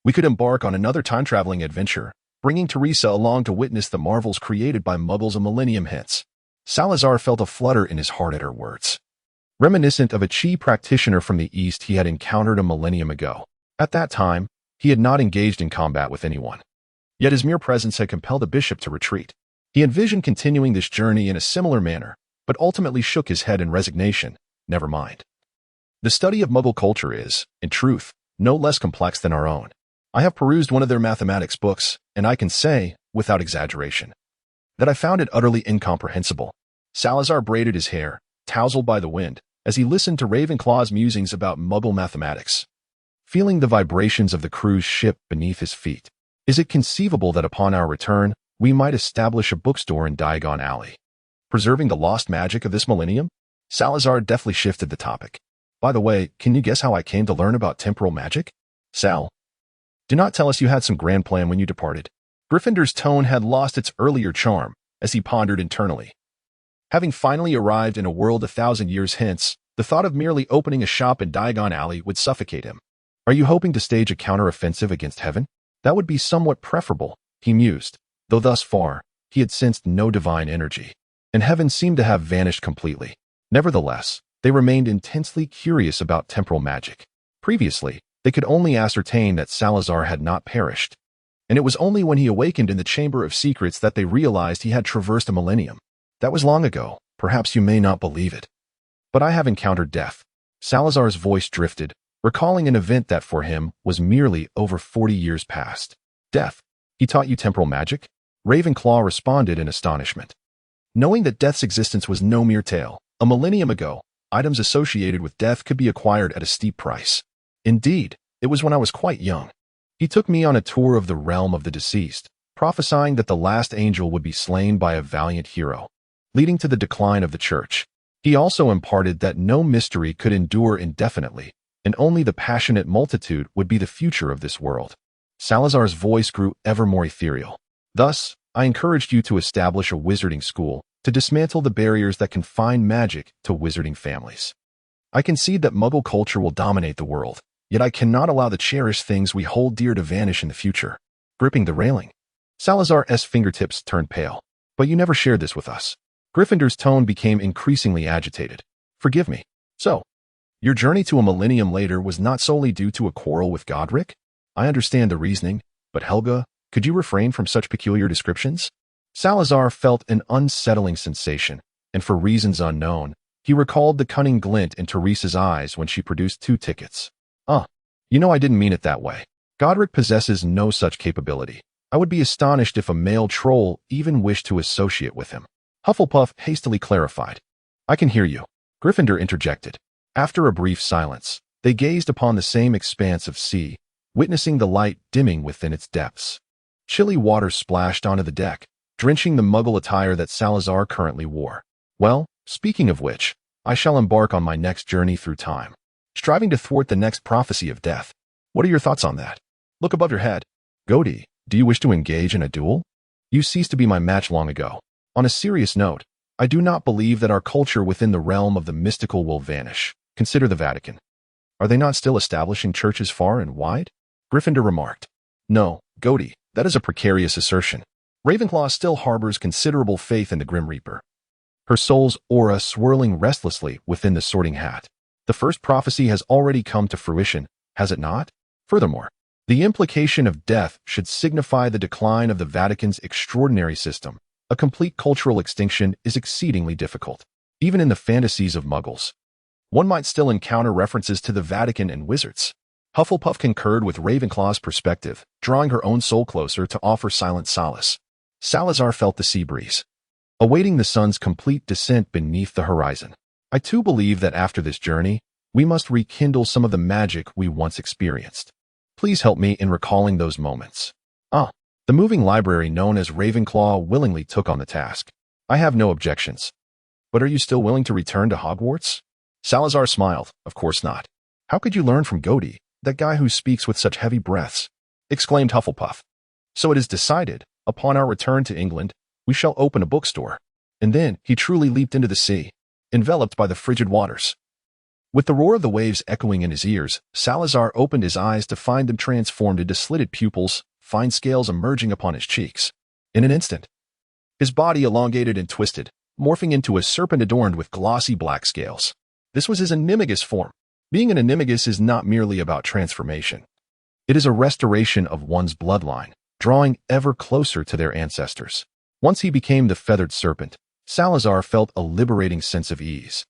we could embark on another time-traveling adventure, bringing Teresa along to witness the marvels created by Muggles a millennium hence. Salazar felt a flutter in his heart at her words. Reminiscent of a Qi practitioner from the East he had encountered a millennium ago. At that time, he had not engaged in combat with anyone. Yet his mere presence had compelled the bishop to retreat. He envisioned continuing this journey in a similar manner, but ultimately shook his head in resignation. Never mind. The study of Muggle culture is, in truth, no less complex than our own. I have perused one of their mathematics books, and I can say, without exaggeration, that I found it utterly incomprehensible. Salazar braided his hair, tousled by the wind, as he listened to Ravenclaw's musings about Muggle mathematics, feeling the vibrations of the cruise ship beneath his feet. Is it conceivable that upon our return, we might establish a bookstore in Diagon Alley, preserving the lost magic of this millennium? Salazar deftly shifted the topic. By the way, can you guess how I came to learn about temporal magic? Sal, do not tell us you had some grand plan when you departed. Gryffindor's tone had lost its earlier charm as he pondered internally. Having finally arrived in a world 1,000 years hence, the thought of merely opening a shop in Diagon Alley would suffocate him. Are you hoping to stage a counter-offensive against heaven? That would be somewhat preferable, he mused, though thus far, he had sensed no divine energy, and heaven seemed to have vanished completely. Nevertheless, they remained intensely curious about temporal magic. Previously, they could only ascertain that Salazar had not perished, and it was only when he awakened in the Chamber of Secrets that they realized he had traversed a millennium. That was long ago, perhaps you may not believe it. But I have encountered death. Salazar's voice drifted, recalling an event that for him was merely over 40 years past. Death. He taught you temporal magic? Ravenclaw responded in astonishment. Knowing that death's existence was no mere tale, a millennium ago, items associated with death could be acquired at a steep price. Indeed, it was when I was quite young. He took me on a tour of the realm of the deceased, prophesying that the last angel would be slain by a valiant hero, leading to the decline of the church. He also imparted that no mystery could endure indefinitely, and only the passionate multitude would be the future of this world. Salazar's voice grew ever more ethereal. Thus, I encouraged you to establish a wizarding school to dismantle the barriers that confine magic to wizarding families. I concede that Muggle culture will dominate the world, yet I cannot allow the cherished things we hold dear to vanish in the future. Gripping the railing, Salazar's fingertips turned pale. But you never shared this with us. Gryffindor's tone became increasingly agitated. Forgive me. So, your journey to a millennium later was not solely due to a quarrel with Godric? I understand the reasoning, but Helga, could you refrain from such peculiar descriptions? Salazar felt an unsettling sensation, and for reasons unknown, he recalled the cunning glint in Teresa's eyes when she produced 2 tickets. I didn't mean it that way. Godric possesses no such capability. I would be astonished if a male troll even wished to associate with him. Hufflepuff hastily clarified. I can hear you. Gryffindor interjected. After a brief silence, they gazed upon the same expanse of sea, witnessing the light dimming within its depths. Chilly water splashed onto the deck, drenching the Muggle attire that Salazar currently wore. Well, speaking of which, I shall embark on my next journey through time, striving to thwart the next prophecy of death. What are your thoughts on that? Look above your head. Goatee, do you wish to engage in a duel? You ceased to be my match long ago. On a serious note, I do not believe that our culture within the realm of the mystical will vanish. Consider the Vatican. Are they not still establishing churches far and wide? Gryffindor remarked. No, Goatee, that is a precarious assertion. Ravenclaw still harbors considerable faith in the Grim Reaper, her soul's aura swirling restlessly within the Sorting Hat. The first prophecy has already come to fruition, has it not? Furthermore, the implication of death should signify the decline of the Vatican's extraordinary system. A complete cultural extinction is exceedingly difficult. Even in the fantasies of Muggles, one might still encounter references to the Vatican and wizards. Hufflepuff concurred with Ravenclaw's perspective, drawing her own soul closer to offer silent solace. Salazar felt the sea breeze, awaiting the sun's complete descent beneath the horizon. I too believe that after this journey, we must rekindle some of the magic we once experienced. Please help me in recalling those moments. The moving library known as Ravenclaw willingly took on the task. I have no objections. But are you still willing to return to Hogwarts? Salazar smiled. Of course not. How could you learn from Goatee, that guy who speaks with such heavy breaths? Exclaimed Hufflepuff. So it is decided, upon our return to England, we shall open a bookstore. And then he truly leaped into the sea, enveloped by the frigid waters. With the roar of the waves echoing in his ears, Salazar opened his eyes to find them transformed into slitted pupils, fine scales emerging upon his cheeks. In an instant, his body elongated and twisted, morphing into a serpent adorned with glossy black scales. This was his animagus form. Being an animagus is not merely about transformation. It is a restoration of one's bloodline, drawing ever closer to their ancestors. Once he became the feathered serpent, Salazar felt a liberating sense of ease.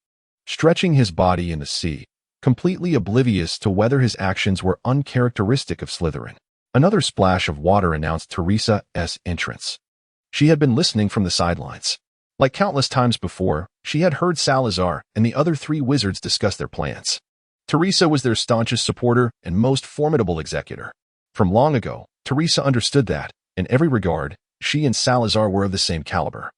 Stretching his body in the sea, completely oblivious to whether his actions were uncharacteristic of Slytherin. Another splash of water announced Teresa's entrance. She had been listening from the sidelines. Like countless times before, she had heard Salazar and the other three wizards discuss their plans. Teresa was their staunchest supporter and most formidable executor. From long ago, Teresa understood that, in every regard, she and Salazar were of the same caliber.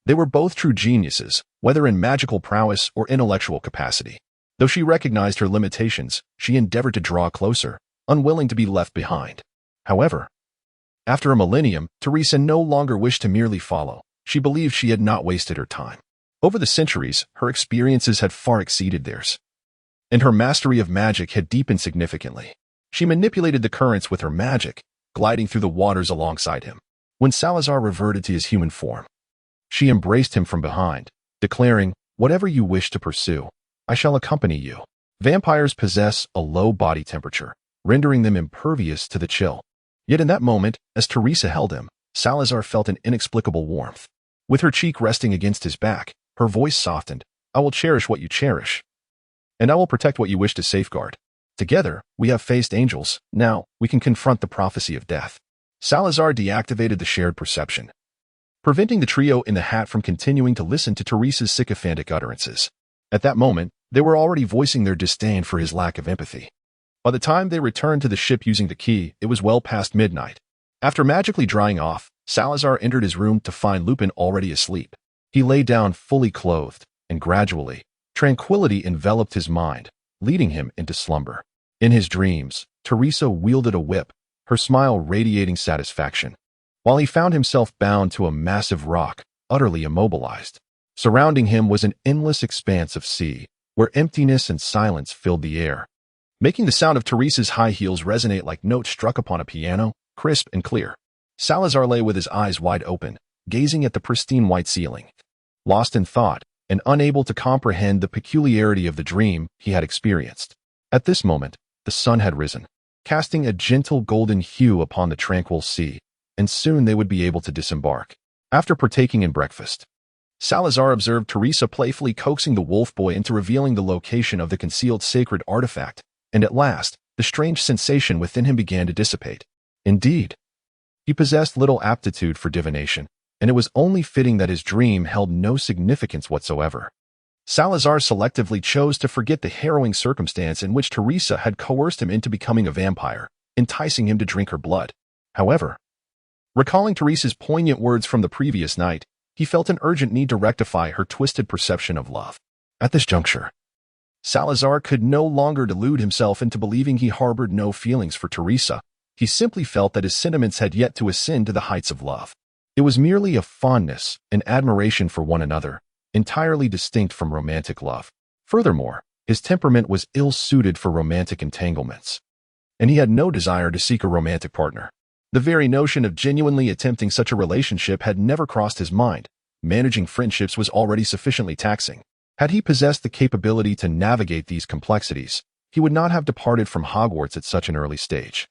They were both true geniuses, whether in magical prowess or intellectual capacity. Though she recognized her limitations, she endeavored to draw closer, unwilling to be left behind. However, after a millennium, Teresa no longer wished to merely follow. She believed she had not wasted her time. Over the centuries, her experiences had far exceeded theirs, and her mastery of magic had deepened significantly. She manipulated the currents with her magic, gliding through the waters alongside him. When Salazar reverted to his human form, she embraced him from behind, declaring, "Whatever you wish to pursue, I shall accompany you." Vampires possess a low body temperature, rendering them impervious to the chill. Yet in that moment, as Teresa held him, Salazar felt an inexplicable warmth. With her cheek resting against his back, her voice softened. "I will cherish what you cherish, and I will protect what you wish to safeguard. Together, we have faced angels. Now, we can confront the prophecy of death." Salazar deactivated the shared perception, preventing the trio in the hat from continuing to listen to Teresa's sycophantic utterances. At that moment, they were already voicing their disdain for his lack of empathy. By the time they returned to the ship using the key, it was well past midnight. After magically drying off, Salazar entered his room to find Lupin already asleep. He lay down fully clothed, and gradually, tranquility enveloped his mind, leading him into slumber. In his dreams, Teresa wielded a whip, her smile radiating satisfaction, while he found himself bound to a massive rock, utterly immobilized. Surrounding him was an endless expanse of sea, where emptiness and silence filled the air, making the sound of Teresa's high heels resonate like notes struck upon a piano, crisp and clear. Salazar lay with his eyes wide open, gazing at the pristine white ceiling, lost in thought and unable to comprehend the peculiarity of the dream he had experienced. At this moment, the sun had risen, casting a gentle golden hue upon the tranquil sea, and soon they would be able to disembark. After partaking in breakfast, Salazar observed Teresa playfully coaxing the wolf boy into revealing the location of the concealed sacred artifact, and at last, the strange sensation within him began to dissipate. Indeed, he possessed little aptitude for divination, and it was only fitting that his dream held no significance whatsoever. Salazar selectively chose to forget the harrowing circumstance in which Teresa had coerced him into becoming a vampire, enticing him to drink her blood. However, recalling Teresa's poignant words from the previous night, he felt an urgent need to rectify her twisted perception of love. At this juncture, Salazar could no longer delude himself into believing he harbored no feelings for Teresa. He simply felt that his sentiments had yet to ascend to the heights of love. It was merely a fondness and admiration for one another, entirely distinct from romantic love. Furthermore, his temperament was ill-suited for romantic entanglements, and he had no desire to seek a romantic partner. The very notion of genuinely attempting such a relationship had never crossed his mind. Managing friendships was already sufficiently taxing. Had he possessed the capability to navigate these complexities, he would not have departed from Hogwarts at such an early stage.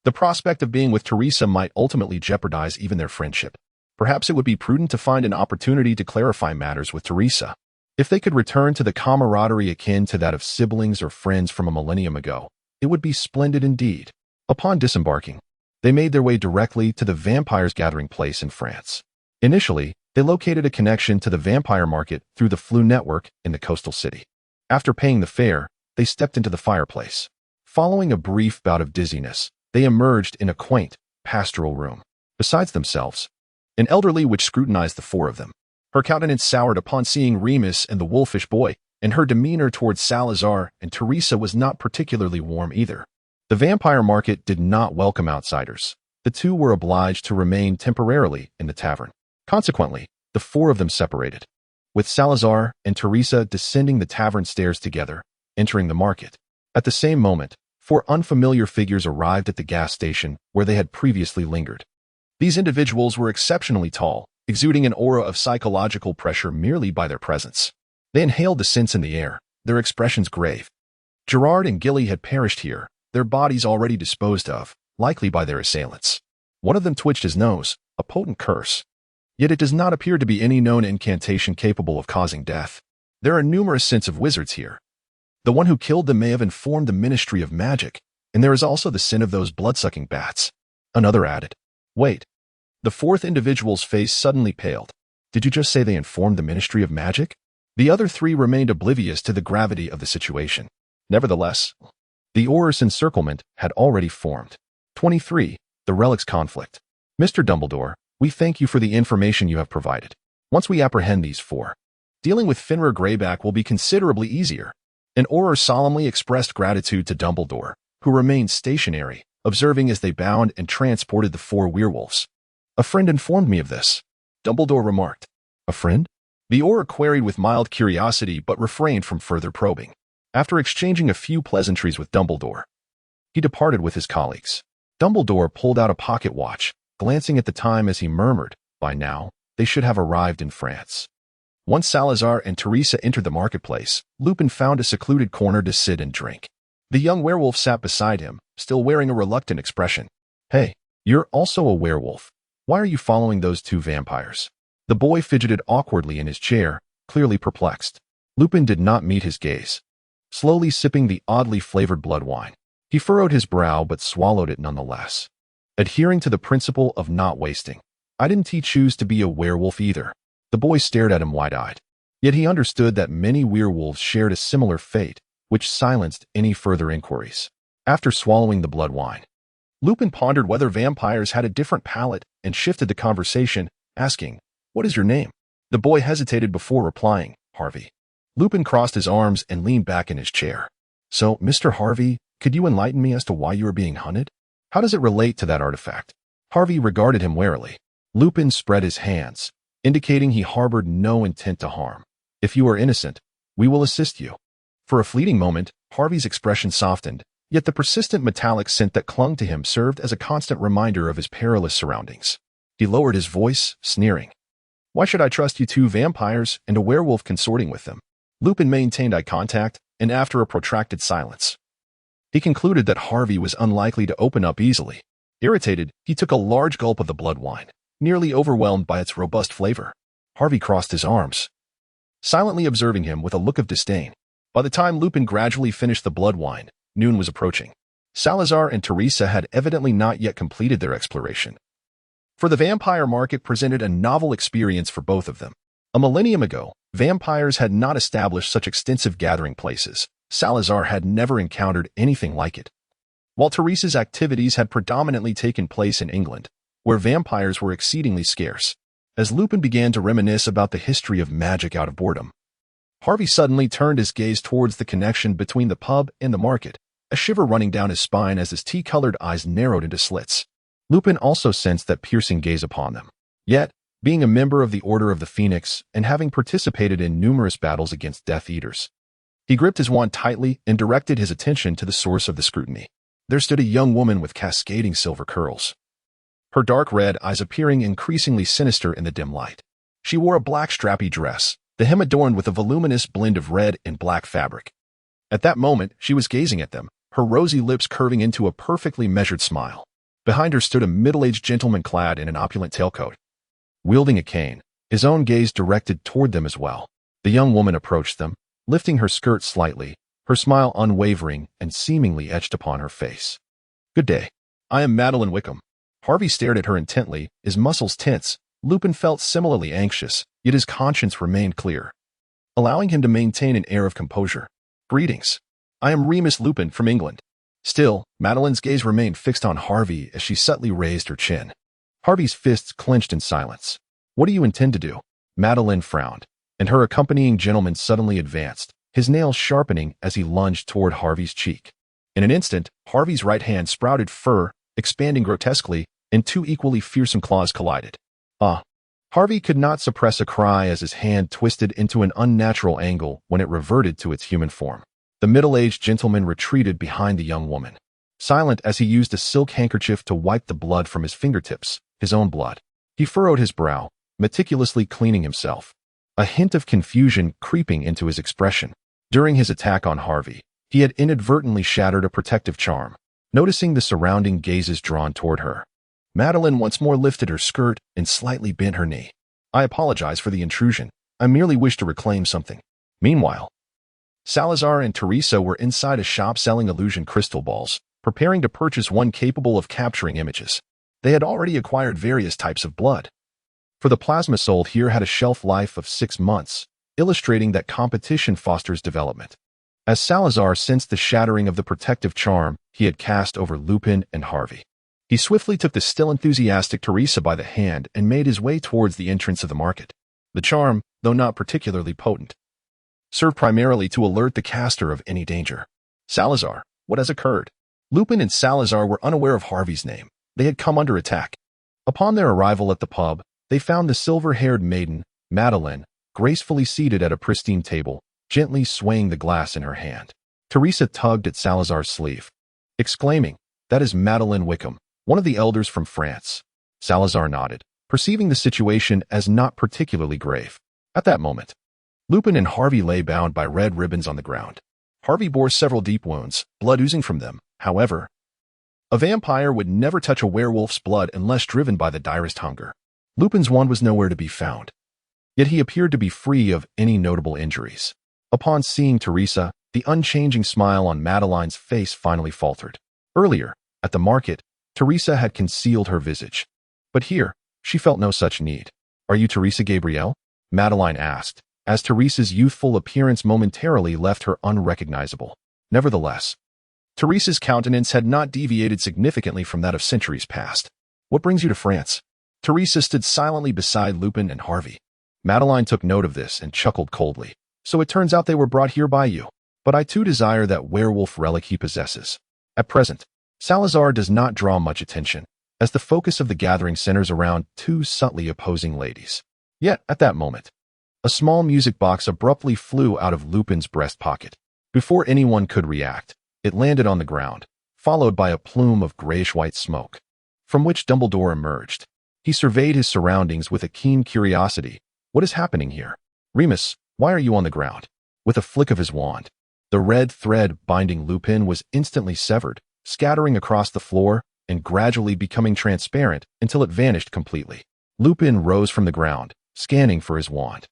The prospect of being with Teresa might ultimately jeopardize even their friendship. Perhaps it would be prudent to find an opportunity to clarify matters with Teresa. If they could return to the camaraderie akin to that of siblings or friends from a millennium ago, it would be splendid indeed. Upon disembarking, they made their way directly to the vampires' gathering place in France. Initially, they located a connection to the vampire market through the Fleu network in the coastal city. After paying the fare, they stepped into the fireplace. Following a brief bout of dizziness, they emerged in a quaint, pastoral room. Besides themselves, an elderly witch scrutinized the four of them. Her countenance soured upon seeing Remus and the wolfish boy, and her demeanor towards Salazar and Teresa was not particularly warm either. The vampire market did not welcome outsiders. The two were obliged to remain temporarily in the tavern. Consequently, the four of them separated, with Salazar and Teresa descending the tavern stairs together, entering the market. At the same moment, four unfamiliar figures arrived at the gas station where they had previously lingered. These individuals were exceptionally tall, exuding an aura of psychological pressure merely by their presence. They inhaled the scents in the air, their expressions grave. Gerard and Gilly had perished here, their bodies already disposed of, likely by their assailants. One of them twitched his nose, a potent curse. Yet it does not appear to be any known incantation capable of causing death. There are numerous scents of wizards here. The one who killed them may have informed the Ministry of Magic, and there is also the scent of those blood-sucking bats. Another added. Wait. The fourth individual's face suddenly paled. Did you just say they informed the Ministry of Magic? The other three remained oblivious to the gravity of the situation. Nevertheless, the Auror's encirclement had already formed. 23. The Relics Conflict. Mr. Dumbledore, we thank you for the information you have provided. Once we apprehend these four, dealing with Fenrir Greyback will be considerably easier. An Auror solemnly expressed gratitude to Dumbledore, who remained stationary, observing as they bound and transported the four werewolves. A friend informed me of this, Dumbledore remarked. A friend? The Auror queried with mild curiosity but refrained from further probing. After exchanging a few pleasantries with Dumbledore, he departed with his colleagues. Dumbledore pulled out a pocket watch, glancing at the time as he murmured, by now, they should have arrived in France. Once Salazar and Teresa entered the marketplace, Lupin found a secluded corner to sit and drink. The young werewolf sat beside him, still wearing a reluctant expression. Hey, you're also a werewolf. Why are you following those two vampires? The boy fidgeted awkwardly in his chair, clearly perplexed. Lupin did not meet his gaze. Slowly sipping the oddly flavored blood wine, he furrowed his brow but swallowed it nonetheless. Adhering to the principle of not wasting, I didn't choose to be a werewolf either. The boy stared at him wide-eyed. Yet he understood that many werewolves shared a similar fate, which silenced any further inquiries. After swallowing the blood wine, Lupin pondered whether vampires had a different palate and shifted the conversation, asking, "What is your name?" The boy hesitated before replying, "Harvey." Lupin crossed his arms and leaned back in his chair. "So, Mr. Harvey, could you enlighten me as to why you are being hunted? How does it relate to that artifact?" Harvey regarded him warily. Lupin spread his hands, indicating he harbored no intent to harm. "If you are innocent, we will assist you." For a fleeting moment, Harvey's expression softened, yet the persistent metallic scent that clung to him served as a constant reminder of his perilous surroundings. He lowered his voice, sneering. "Why should I trust you two vampires and a werewolf consorting with them?" Lupin maintained eye contact, and after a protracted silence, he concluded that Harvey was unlikely to open up easily. Irritated, he took a large gulp of the blood wine, nearly overwhelmed by its robust flavor. Harvey crossed his arms, silently observing him with a look of disdain. By the time Lupin gradually finished the blood wine, noon was approaching. Salazar and Teresa had evidently not yet completed their exploration. For the vampire market presented a novel experience for both of them. A millennium ago, vampires had not established such extensive gathering places. Salazar had never encountered anything like it. While Teresa's activities had predominantly taken place in England, where vampires were exceedingly scarce. As Lupin began to reminisce about the history of magic out of boredom, Harvey suddenly turned his gaze towards the connection between the pub and the market, a shiver running down his spine as his tea-colored eyes narrowed into slits. Lupin also sensed that piercing gaze upon them. Yet, being a member of the Order of the Phoenix and having participated in numerous battles against Death Eaters, he gripped his wand tightly and directed his attention to the source of the scrutiny. There stood a young woman with cascading silver curls, her dark red eyes appearing increasingly sinister in the dim light. She wore a black strappy dress, the hem adorned with a voluminous blend of red and black fabric. At that moment, she was gazing at them, her rosy lips curving into a perfectly measured smile. Behind her stood a middle-aged gentleman clad in an opulent tailcoat, wielding a cane, his own gaze directed toward them as well. The young woman approached them, lifting her skirt slightly, her smile unwavering and seemingly etched upon her face. "Good day. I am Madeline Wickham." Harvey stared at her intently, his muscles tense. Lupin felt similarly anxious, yet his conscience remained clear, allowing him to maintain an air of composure. "Greetings. I am Remus Lupin from England." Still, Madeline's gaze remained fixed on Harvey as she subtly raised her chin. Harvey's fists clenched in silence. "What do you intend to do?" Madeline frowned, and her accompanying gentleman suddenly advanced, his nails sharpening as he lunged toward Harvey's cheek. In an instant, Harvey's right hand sprouted fur, expanding grotesquely, and two equally fearsome claws collided. "Ah!" Harvey could not suppress a cry as his hand twisted into an unnatural angle when it reverted to its human form. The middle-aged gentleman retreated behind the young woman, silent as he used a silk handkerchief to wipe the blood from his fingertips, his own blood. He furrowed his brow, meticulously cleaning himself, a hint of confusion creeping into his expression. During his attack on Harvey, he had inadvertently shattered a protective charm. Noticing the surrounding gazes drawn toward her, Madeline once more lifted her skirt and slightly bent her knee. "I apologize for the intrusion. I merely wish to reclaim something." Meanwhile, Salazar and Teresa were inside a shop selling illusion crystal balls, preparing to purchase one capable of capturing images. They had already acquired various types of blood, for the plasma sold here had a shelf life of 6 months, illustrating that competition fosters development. As Salazar sensed the shattering of the protective charm he had cast over Lupin and Harvey, he swiftly took the still enthusiastic Teresa by the hand and made his way towards the entrance of the market. The charm, though not particularly potent, served primarily to alert the caster of any danger. "Salazar, what has occurred?" Lupin and Salazar were unaware of Harvey's name. They had come under attack. Upon their arrival at the pub, they found the silver-haired maiden, Madeline, gracefully seated at a pristine table, gently swaying the glass in her hand. Teresa tugged at Salazar's sleeve, exclaiming, "That is Madeline Wickham, one of the elders from France." Salazar nodded, perceiving the situation as not particularly grave. At that moment, Lupin and Harvey lay bound by red ribbons on the ground. Harvey bore several deep wounds, blood oozing from them. However, a vampire would never touch a werewolf's blood unless driven by the direst hunger. Lupin's wand was nowhere to be found, yet he appeared to be free of any notable injuries. Upon seeing Teresa, the unchanging smile on Madeline's face finally faltered. Earlier, at the market, Teresa had concealed her visage, but here, she felt no such need. "Are you Teresa Gabrielle?" Madeline asked, as Teresa's youthful appearance momentarily left her unrecognizable. Nevertheless, Teresa's countenance had not deviated significantly from that of centuries past. "What brings you to France?" Teresa stood silently beside Lupin and Harvey. Madeline took note of this and chuckled coldly. "So it turns out they were brought here by you. But I too desire that werewolf relic he possesses." At present, Salazar does not draw much attention, as the focus of the gathering centers around two subtly opposing ladies. Yet, at that moment, a small music box abruptly flew out of Lupin's breast pocket. Before anyone could react, it landed on the ground, followed by a plume of grayish-white smoke, from which Dumbledore emerged. He surveyed his surroundings with a keen curiosity. "What is happening here? Remus, why are you on the ground?" With a flick of his wand, the red thread binding Lupin was instantly severed, scattering across the floor and gradually becoming transparent until it vanished completely. Lupin rose from the ground, scanning for his wand.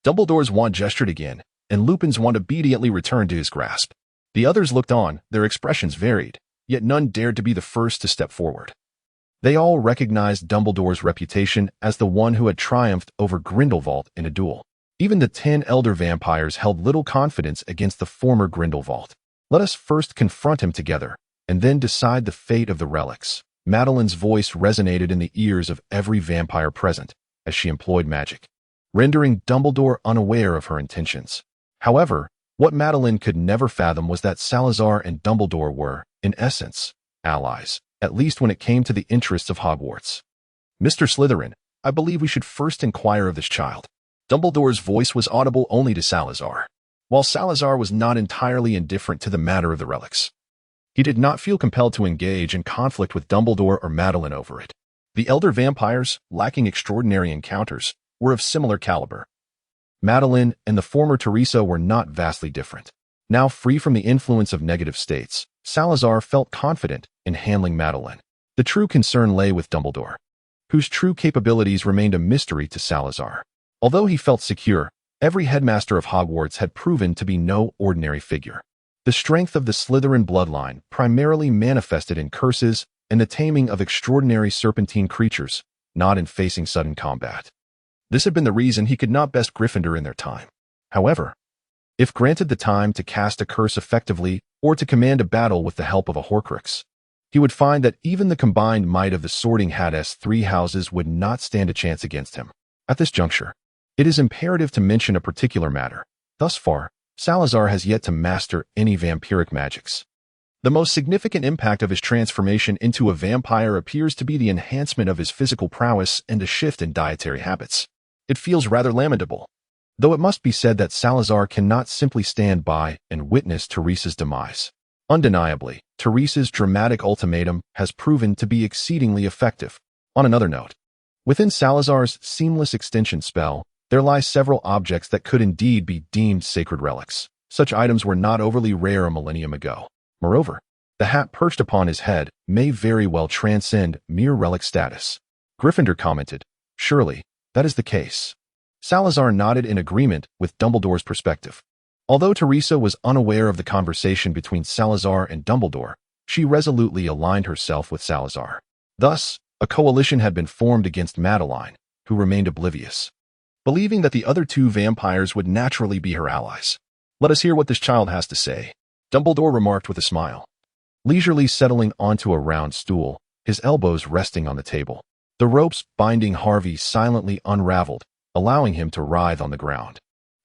Dumbledore's wand gestured again, and Lupin's wand immediately returned to his grasp. The others looked on, their expressions varied, yet none dared to be the first to step forward. They all recognized Dumbledore's reputation as the one who had triumphed over Grindelwald in a duel. Even the 10 elder vampires held little confidence against the former Grindelwald. "Let us first confront him together, and then decide the fate of the relics." Madeline's voice resonated in the ears of every vampire present as she employed magic, rendering Dumbledore unaware of her intentions. However, what Madeline could never fathom was that Salazar and Dumbledore were, in essence, allies, at least when it came to the interests of Hogwarts. Mr. Slytherin, I believe we should first inquire of this child. Dumbledore's voice was audible only to Salazar. While Salazar was not entirely indifferent to the matter of the relics, he did not feel compelled to engage in conflict with Dumbledore or Madeline over it. The elder vampires, lacking extraordinary encounters, were of similar caliber. Madeline and the former Teresa were not vastly different. Now free from the influence of negative states, Salazar felt confident in handling Madeline. The true concern lay with Dumbledore, whose true capabilities remained a mystery to Salazar. Although he felt secure, every headmaster of Hogwarts had proven to be no ordinary figure. The strength of the Slytherin bloodline primarily manifested in curses and the taming of extraordinary serpentine creatures, not in facing sudden combat. This had been the reason he could not best Gryffindor in their time. However, if granted the time to cast a curse effectively or to command a battle with the help of a Horcrux, he would find that even the combined might of the Sorting Hat's three houses would not stand a chance against him. At this juncture, it is imperative to mention a particular matter. Thus far, Salazar has yet to master any vampiric magics. The most significant impact of his transformation into a vampire appears to be the enhancement of his physical prowess and a shift in dietary habits. It feels rather lamentable, though it must be said that Salazar cannot simply stand by and witness Teresa's demise. Undeniably, Teresa's dramatic ultimatum has proven to be exceedingly effective. On another note, within Salazar's seamless extension spell, there lie several objects that could indeed be deemed sacred relics. Such items were not overly rare a millennium ago. Moreover, the hat perched upon his head may very well transcend mere relic status. Gryffindor commented, "Surely, that is the case." Salazar nodded in agreement with Dumbledore's perspective. Although Teresa was unaware of the conversation between Salazar and Dumbledore, she resolutely aligned herself with Salazar. Thus, a coalition had been formed against Madeline, who remained oblivious, believing that the other two vampires would naturally be her allies. "Let us hear what this child has to say," Dumbledore remarked with a smile, leisurely settling onto a round stool, his elbows resting on the table. The ropes binding Harvey silently unraveled, allowing him to writhe on the ground.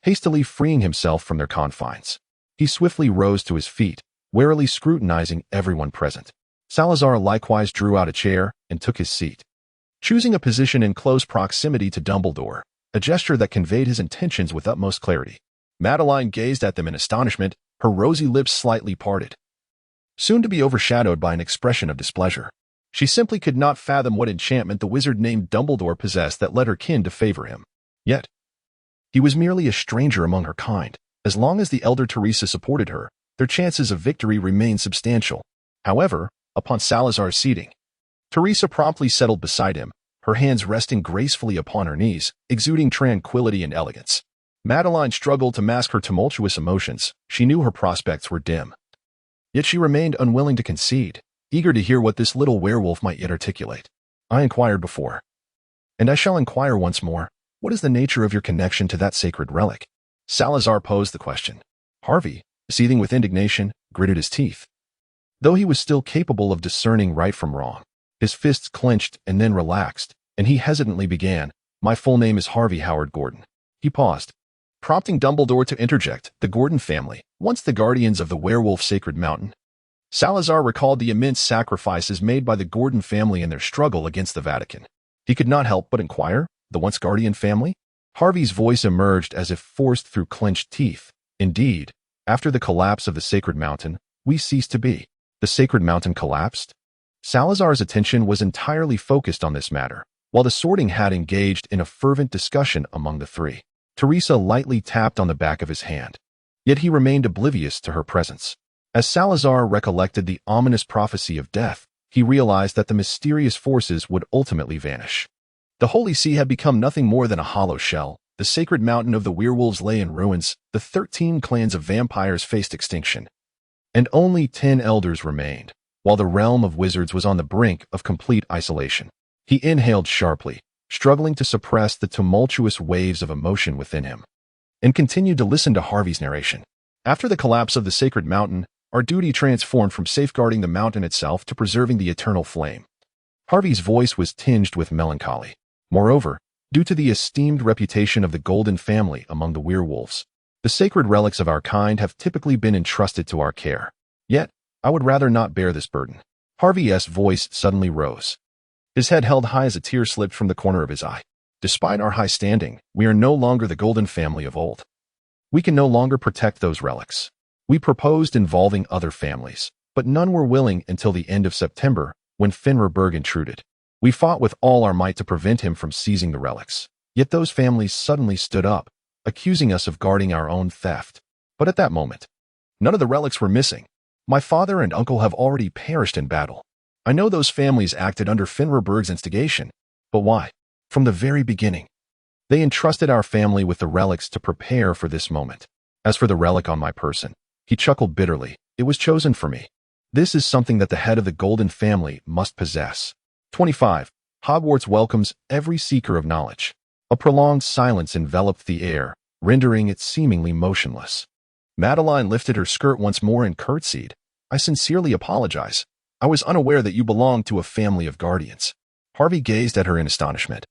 Hastily freeing himself from their confines, he swiftly rose to his feet, warily scrutinizing everyone present. Salazar likewise drew out a chair and took his seat, choosing a position in close proximity to Dumbledore, a gesture that conveyed his intentions with utmost clarity. Madeline gazed at them in astonishment, her rosy lips slightly parted, soon to be overshadowed by an expression of displeasure. She simply could not fathom what enchantment the wizard named Dumbledore possessed that led her kin to favor him. Yet, he was merely a stranger among her kind. As long as the elder Teresa supported her, their chances of victory remained substantial. However, upon Salazar's seating, Teresa promptly settled beside him, her hands resting gracefully upon her knees, exuding tranquility and elegance. Madeline struggled to mask her tumultuous emotions. She knew her prospects were dim. Yet she remained unwilling to concede, eager to hear what this little werewolf might yet articulate. "I inquired before, and I shall inquire once more. What is the nature of your connection to that sacred relic?" Salazar posed the question. Harvey, seething with indignation, gritted his teeth. Though he was still capable of discerning right from wrong, his fists clenched and then relaxed, and he hesitantly began, "My full name is Harvey Howard Gordon." He paused, prompting Dumbledore to interject. "The Gordon family, once the guardians of the werewolf sacred mountain." Salazar recalled the immense sacrifices made by the Gordon family in their struggle against the Vatican. He could not help but inquire, "The once guardian family?" Harvey's voice emerged as if forced through clenched teeth. "Indeed, after the collapse of the sacred mountain, we ceased to be." "The sacred mountain collapsed?" Salazar's attention was entirely focused on this matter, while the Sorting Hat engaged in a fervent discussion among the three. Teresa lightly tapped on the back of his hand, yet he remained oblivious to her presence. As Salazar recollected the ominous prophecy of death, he realized that the mysterious forces would ultimately vanish. The Holy See had become nothing more than a hollow shell. The sacred mountain of the werewolves lay in ruins, the 13 clans of vampires faced extinction, and only 10 elders remained, while the realm of wizards was on the brink of complete isolation. He inhaled sharply, struggling to suppress the tumultuous waves of emotion within him, and continued to listen to Harvey's narration. "After the collapse of the sacred mountain, our duty transformed from safeguarding the mountain itself to preserving the eternal flame." Harvey's voice was tinged with melancholy. Moreover, due to the esteemed reputation of the Golden family among the werewolves, The sacred relics of our kind have typically been entrusted to our care. Yet, I would rather not bear this burden. Harvey's voice suddenly rose. His head held high as a tear slipped from the corner of his eye. Despite our high standing, we are no longer the golden family of old. We can no longer protect those relics. We proposed involving other families, but none were willing until the end of September, when Finrarberg intruded. We fought with all our might to prevent him from seizing the relics. Yet those families suddenly stood up, accusing us of guarding our own theft. But at that moment, none of the relics were missing. My father and uncle have already perished in battle. I know those families acted under Finrarberg's instigation, but why? From the very beginning, they entrusted our family with the relics to prepare for this moment. As for the relic on my person, he chuckled bitterly. It was chosen for me. This is something that the head of the Golden family must possess. 25. Hogwarts welcomes every seeker of knowledge. A prolonged silence enveloped the air, rendering it seemingly motionless. Madeline lifted her skirt once more and curtsied. I sincerely apologize. I was unaware that you belonged to a family of guardians. Harvey gazed at her in astonishment.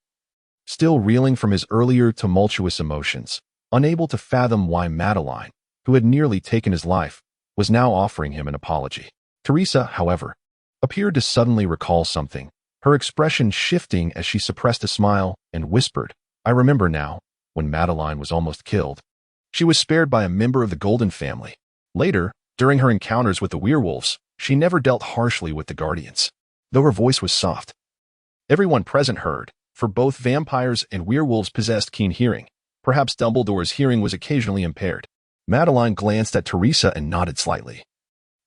Still reeling from his earlier tumultuous emotions, unable to fathom why Madeline, who had nearly taken his life, was now offering him an apology. Teresa, however, appeared to suddenly recall something, her expression shifting as she suppressed a smile and whispered, I remember now, when Madeline was almost killed. She was spared by a member of the Golden family. Later, during her encounters with the werewolves, she never dealt harshly with the guardians, though her voice was soft. Everyone present heard, for both vampires and werewolves possessed keen hearing. Perhaps Dumbledore's hearing was occasionally impaired. Madeline glanced at Teresa and nodded slightly,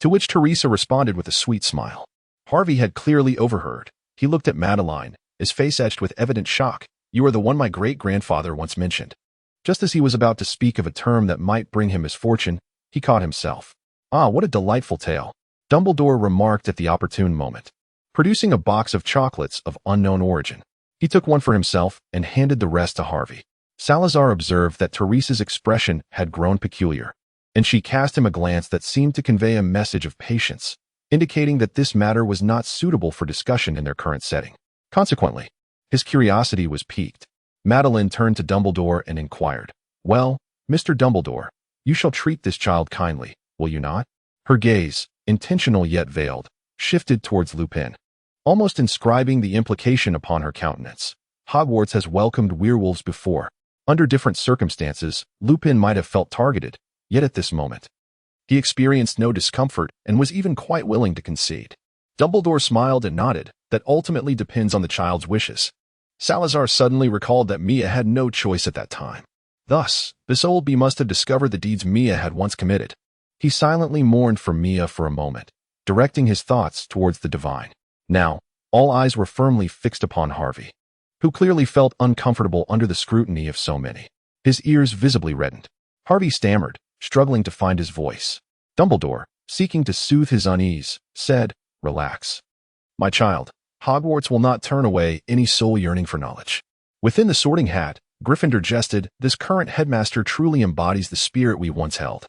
to which Teresa responded with a sweet smile. Harvey had clearly overheard. He looked at Madeline, his face etched with evident shock. You are the one my great-grandfather once mentioned. Just as he was about to speak of a term that might bring him misfortune, he caught himself. Ah, what a delightful tale, Dumbledore remarked at the opportune moment, producing a box of chocolates of unknown origin. He took one for himself and handed the rest to Harvey. Salazar observed that Teresa's expression had grown peculiar, and she cast him a glance that seemed to convey a message of patience, indicating that this matter was not suitable for discussion in their current setting. Consequently, his curiosity was piqued. Madeline turned to Dumbledore and inquired, Well, Mr. Dumbledore, you shall treat this child kindly, will you not? Her gaze, intentional yet veiled, shifted towards Lupin, almost inscribing the implication upon her countenance. Hogwarts has welcomed werewolves before. Under different circumstances, Lupin might have felt targeted, yet at this moment, he experienced no discomfort and was even quite willing to concede. Dumbledore smiled and nodded. That ultimately depends on the child's wishes. Salazar suddenly recalled that Mia had no choice at that time. Thus, this old bee must have discovered the deeds Mia had once committed. He silently mourned for Mia for a moment, directing his thoughts towards the divine. Now, all eyes were firmly fixed upon Harvey, who clearly felt uncomfortable under the scrutiny of so many. His ears visibly reddened. Harvey stammered, struggling to find his voice. Dumbledore, seeking to soothe his unease, said, Relax. My child, Hogwarts will not turn away any soul yearning for knowledge. Within the Sorting Hat, Gryffindor jested, this current headmaster truly embodies the spirit we once held.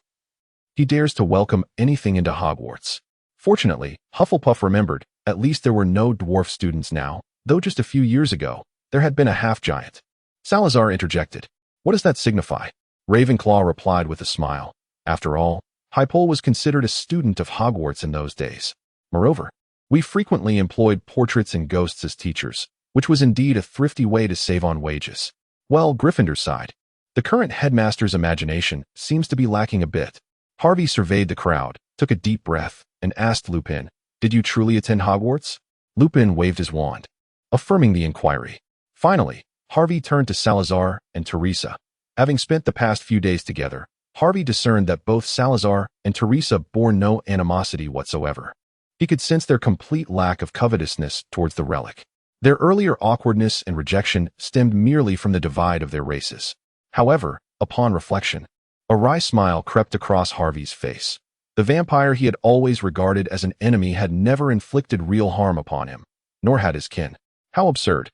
He dares to welcome anything into Hogwarts. Fortunately, Hufflepuff remembered, at least there were no dwarf students now, though just a few years ago, there had been a half-giant. Salazar interjected. What does that signify? Ravenclaw replied with a smile. After all, Hypole was considered a student of Hogwarts in those days. Moreover, we frequently employed portraits and ghosts as teachers, which was indeed a thrifty way to save on wages. Well, Gryffindor sighed. The current headmaster's imagination seems to be lacking a bit. Harvey surveyed the crowd, took a deep breath, and asked Lupin, Did you truly attend Hogwarts? Lupin waved his wand, affirming the inquiry. Finally, Harvey turned to Salazar and Teresa. Having spent the past few days together, Harvey discerned that both Salazar and Teresa bore no animosity whatsoever. He could sense their complete lack of covetousness towards the relic. Their earlier awkwardness and rejection stemmed merely from the divide of their races. However, upon reflection, a wry smile crept across Harvey's face. The vampire he had always regarded as an enemy had never inflicted real harm upon him, nor had his kin. How absurd.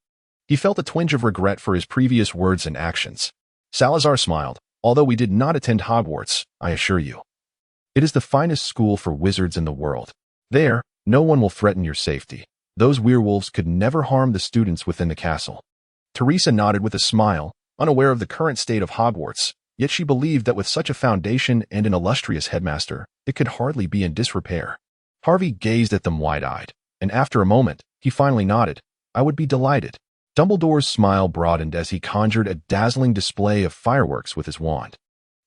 He felt a twinge of regret for his previous words and actions. Salazar smiled. Although we did not attend Hogwarts, I assure you, it is the finest school for wizards in the world. There, no one will threaten your safety. Those werewolves could never harm the students within the castle. Teresa nodded with a smile, unaware of the current state of Hogwarts, Yet she believed that with such a foundation and an illustrious headmaster, it could hardly be in disrepair. Harvey gazed at them wide-eyed, and after a moment, he finally nodded. "I would be delighted." Dumbledore's smile broadened as he conjured a dazzling display of fireworks with his wand.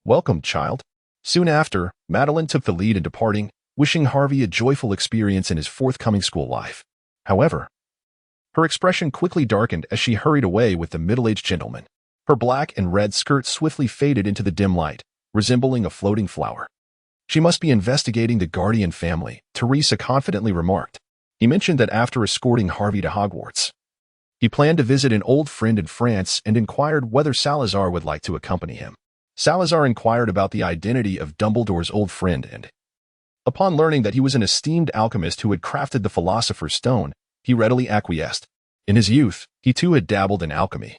"Welcome, child." Soon after, Madeline took the lead in departing, wishing Harvey a joyful experience in his forthcoming school life. However, her expression quickly darkened as she hurried away with the middle-aged gentleman. Her black and red skirt swiftly faded into the dim light, resembling a floating flower. "She must be investigating the Guardian family," Teresa confidently remarked. He mentioned that after escorting Harvey to Hogwarts, he planned to visit an old friend in France and inquired whether Salazar would like to accompany him. Salazar inquired about the identity of Dumbledore's old friend and, upon learning that he was an esteemed alchemist who had crafted the Philosopher's Stone, he readily acquiesced. In his youth, he too had dabbled in alchemy.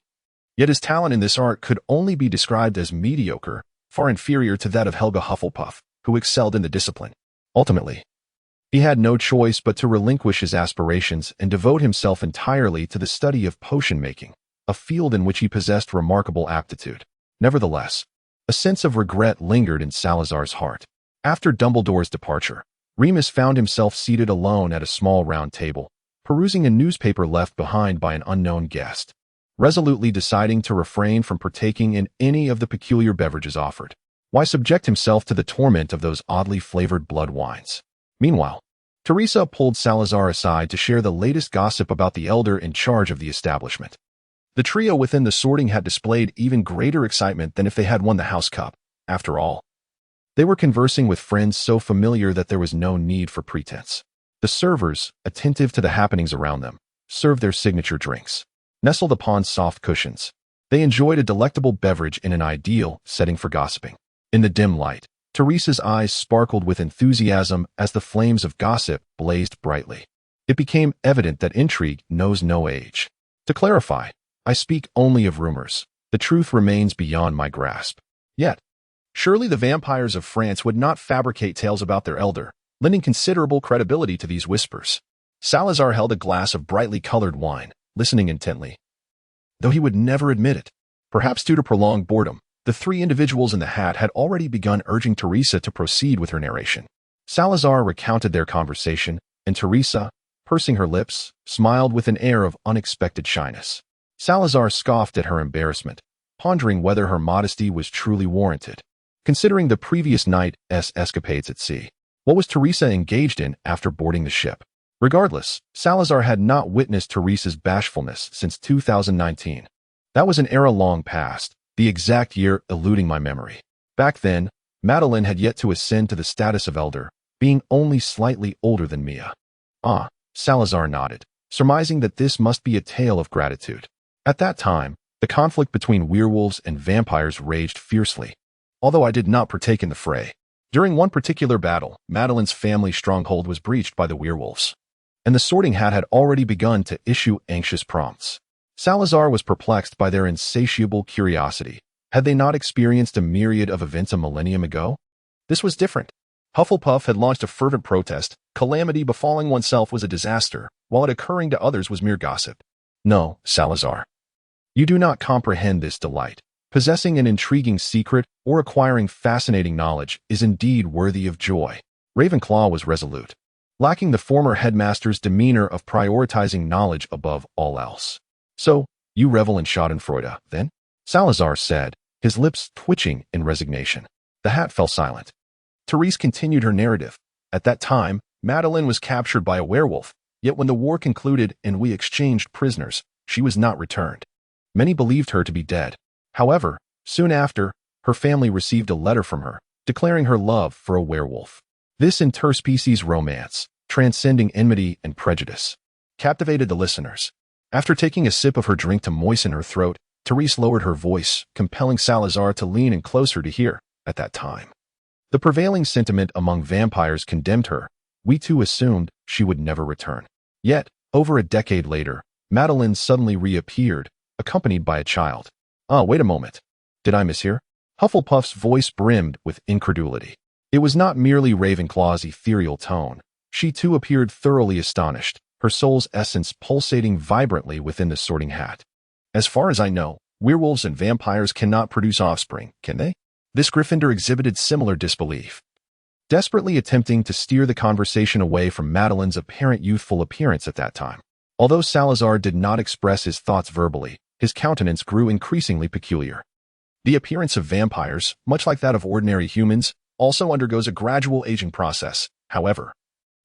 Yet his talent in this art could only be described as mediocre, far inferior to that of Helga Hufflepuff, who excelled in the discipline. Ultimately, he had no choice but to relinquish his aspirations and devote himself entirely to the study of potion-making, a field in which he possessed remarkable aptitude. Nevertheless, a sense of regret lingered in Salazar's heart. After Dumbledore's departure, Remus found himself seated alone at a small round table, perusing a newspaper left behind by an unknown guest, resolutely deciding to refrain from partaking in any of the peculiar beverages offered. Why subject himself to the torment of those oddly flavored blood wines? Meanwhile, Teresa pulled Salazar aside to share the latest gossip about the elder in charge of the establishment. The trio within the sorting had displayed even greater excitement than if they had won the House Cup. After all, they were conversing with friends so familiar that there was no need for pretense. The servers, attentive to the happenings around them, served their signature drinks. Nestled upon soft cushions, they enjoyed a delectable beverage in an ideal setting for gossiping. In the dim light, Teresa's eyes sparkled with enthusiasm as the flames of gossip blazed brightly. It became evident that intrigue knows no age. To clarify, I speak only of rumors. The truth remains beyond my grasp. Yet, surely the vampires of France would not fabricate tales about their elder, lending considerable credibility to these whispers. Salazar held a glass of brightly colored wine, listening intently, though he would never admit it. Perhaps due to prolonged boredom, the three individuals in the hat had already begun urging Teresa to proceed with her narration. Salazar recounted their conversation, and Teresa, pursing her lips, smiled with an air of unexpected shyness. Salazar scoffed at her embarrassment, pondering whether her modesty was truly warranted. Considering the previous night's escapades at sea, what was Teresa engaged in after boarding the ship? Regardless, Salazar had not witnessed Teresa's bashfulness since 2019. That was an era long past, the exact year eluding my memory. Back then, Madeline had yet to ascend to the status of elder, being only slightly older than Mia. Ah, Salazar nodded, surmising that this must be a tale of gratitude. At that time, the conflict between werewolves and vampires raged fiercely, although I did not partake in the fray. During one particular battle, Madeline's family stronghold was breached by the werewolves, and the Sorting Hat had already begun to issue anxious prompts. Salazar was perplexed by their insatiable curiosity. Had they not experienced a myriad of events a millennium ago? This was different. Hufflepuff had launched a fervent protest. Calamity befalling oneself was a disaster, while it occurring to others was mere gossip. No, Salazar. You do not comprehend this delight. Possessing an intriguing secret or acquiring fascinating knowledge is indeed worthy of joy. Ravenclaw was resolute, lacking the former headmaster's demeanor of prioritizing knowledge above all else. So, you revel in schadenfreude, then? Salazar said, his lips twitching in resignation. The hat fell silent. Therese continued her narrative. At that time, Madeline was captured by a werewolf, yet when the war concluded and we exchanged prisoners, she was not returned. Many believed her to be dead. However, soon after, her family received a letter from her, declaring her love for a werewolf. This interspecies romance, transcending enmity and prejudice, captivated the listeners. After taking a sip of her drink to moisten her throat, Therese lowered her voice, compelling Salazar to lean in closer to hear. At that time, the prevailing sentiment among vampires condemned her. We too assumed she would never return. Yet, over a decade later, Madeline suddenly reappeared, accompanied by a child. Ah, wait a moment. Did I mishear? Hufflepuff's voice brimmed with incredulity. It was not merely Ravenclaw's ethereal tone. She too appeared thoroughly astonished, her soul's essence pulsating vibrantly within the Sorting Hat. As far as I know, Werewolves and vampires cannot produce offspring, can they? This Gryffindor exhibited similar disbelief, desperately attempting to steer the conversation away from Madeline's apparent youthful appearance at that time. Although Salazar did not express his thoughts verbally, his countenance grew increasingly peculiar. The appearance of vampires, much like that of ordinary humans, also undergoes a gradual aging process. However,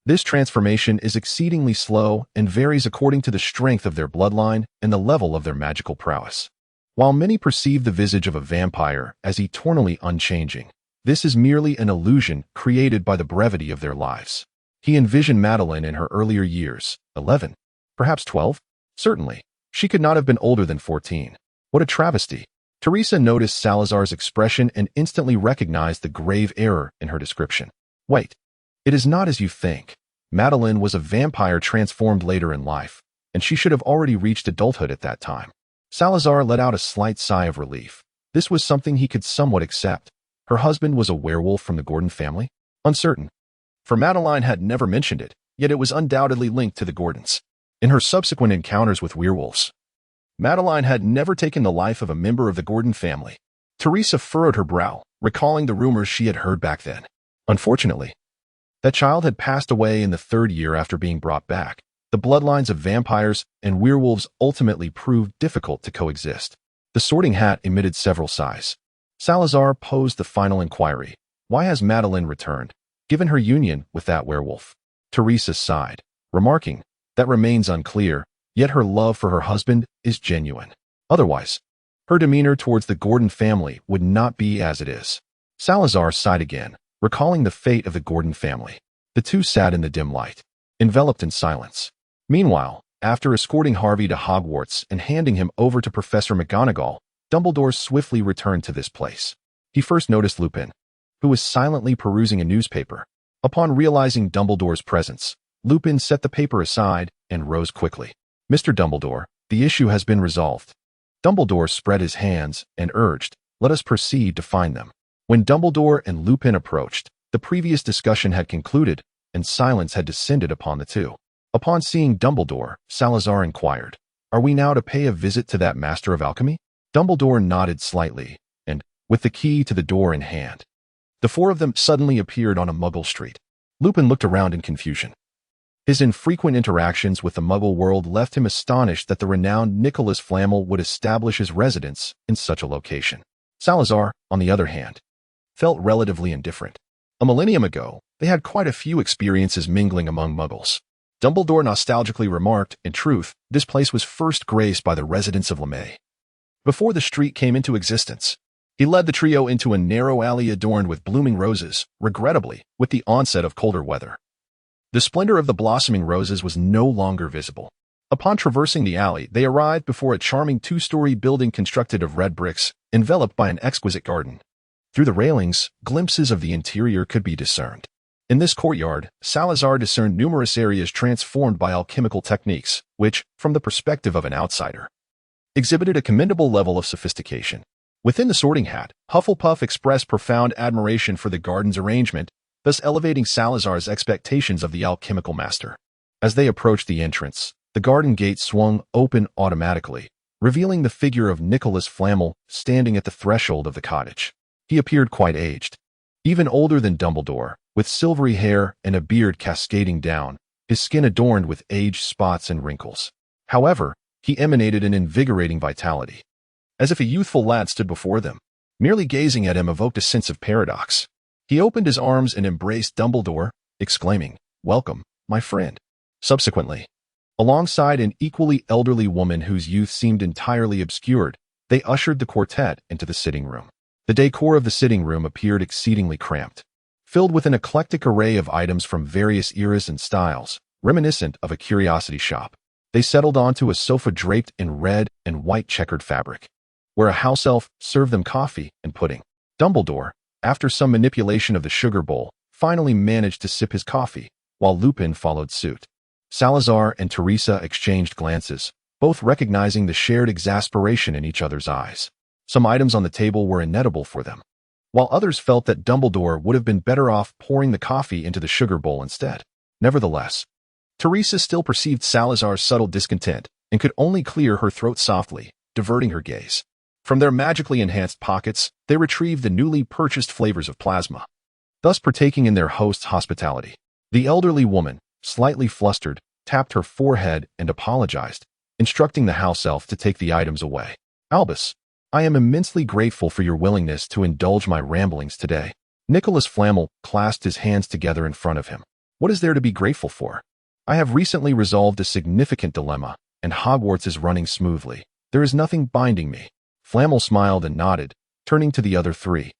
this transformation is exceedingly slow and varies according to the strength of their bloodline and the level of their magical prowess. While many perceive the visage of a vampire as eternally unchanging, this is merely an illusion created by the brevity of their lives. He envisioned Madeline in her earlier years, 11, perhaps 12? Certainly, she could not have been older than 14. What a travesty! Teresa noticed Salazar's expression and instantly recognized the grave error in her description. Wait, it is not as you think. Madeline was a vampire transformed later in life, and she should have already reached adulthood at that time. Salazar let out a slight sigh of relief. This was something he could somewhat accept. Her husband was a werewolf from the Gordon family? Uncertain. For Madeline had never mentioned it, yet it was undoubtedly linked to the Gordons. In her subsequent encounters with werewolves, Madeline had never taken the life of a member of the Gordon family. Teresa furrowed her brow, recalling the rumors she had heard back then. Unfortunately, that child had passed away in the 3rd year after being brought back. The bloodlines of vampires and werewolves ultimately proved difficult to coexist. The Sorting Hat emitted several sighs. Salazar posed the final inquiry. Why has Madeline returned, given her union with that werewolf? Teresa sighed, remarking, that remains unclear, yet her love for her husband is genuine. Otherwise, her demeanor towards the Gordon family would not be as it is. Salazar sighed again, recalling the fate of the Gordon family. The two sat in the dim light, enveloped in silence. Meanwhile, after escorting Harvey to Hogwarts and handing him over to Professor McGonagall, Dumbledore swiftly returned to this place. He first noticed Lupin, who was silently perusing a newspaper. Upon realizing Dumbledore's presence, Lupin set the paper aside and rose quickly. Mr. Dumbledore, the issue has been resolved. Dumbledore spread his hands and urged, let us proceed to find them. When Dumbledore and Lupin approached, the previous discussion had concluded, and silence had descended upon the two. Upon seeing Dumbledore, Salazar inquired, are we now to pay a visit to that master of alchemy? Dumbledore nodded slightly, and, with the key to the door in hand, the four of them suddenly appeared on a Muggle street. Lupin looked around in confusion. His infrequent interactions with the Muggle world left him astonished that the renowned Nicholas Flamel would establish his residence in such a location. Salazar, on the other hand, felt relatively indifferent. A millennium ago, they had quite a few experiences mingling among Muggles. Dumbledore nostalgically remarked, in truth, this place was first graced by the residents of LeMay. Before the street came into existence, he led the trio into a narrow alley adorned with blooming roses, regrettably, with the onset of colder weather. The splendor of the blossoming roses was no longer visible. Upon traversing the alley, they arrived before a charming 2-story building constructed of red bricks, enveloped by an exquisite garden. Through the railings, glimpses of the interior could be discerned. In this courtyard, Salazar discerned numerous areas transformed by alchemical techniques, which, from the perspective of an outsider, exhibited a commendable level of sophistication. Within the Sorting Hat, Hufflepuff expressed profound admiration for the garden's arrangement, thus elevating Salazar's expectations of the alchemical master. As they approached the entrance, the garden gate swung open automatically, revealing the figure of Nicholas Flamel standing at the threshold of the cottage. He appeared quite aged, even older than Dumbledore, with silvery hair and a beard cascading down, his skin adorned with age spots and wrinkles. However, he emanated an invigorating vitality. As if a youthful lad stood before them, merely gazing at him evoked a sense of paradox. He opened his arms and embraced Dumbledore, exclaiming, welcome, my friend. Subsequently, alongside an equally elderly woman whose youth seemed entirely obscured, they ushered the quartet into the sitting room. The decor of the sitting room appeared exceedingly cramped, filled with an eclectic array of items from various eras and styles, reminiscent of a curiosity shop. They settled onto a sofa draped in red and white checkered fabric, where a house elf served them coffee and pudding. Dumbledore, after some manipulation of the sugar bowl, finally managed to sip his coffee, while Lupin followed suit. Salazar and Teresa exchanged glances, both recognizing the shared exasperation in each other's eyes. Some items on the table were inedible for them, while others felt that Dumbledore would have been better off pouring the coffee into the sugar bowl instead. Nevertheless, Teresa still perceived Salazar's subtle discontent and could only clear her throat softly, diverting her gaze. From their magically enhanced pockets, they retrieve the newly purchased flavors of plasma, thus partaking in their host's hospitality. The elderly woman, slightly flustered, tapped her forehead and apologized, instructing the house elf to take the items away. Albus, I am immensely grateful for your willingness to indulge my ramblings today. Nicholas Flamel clasped his hands together in front of him. What is there to be grateful for? I have recently resolved a significant dilemma, and Hogwarts is running smoothly. There is nothing binding me. Flamel smiled and nodded, turning to the other three.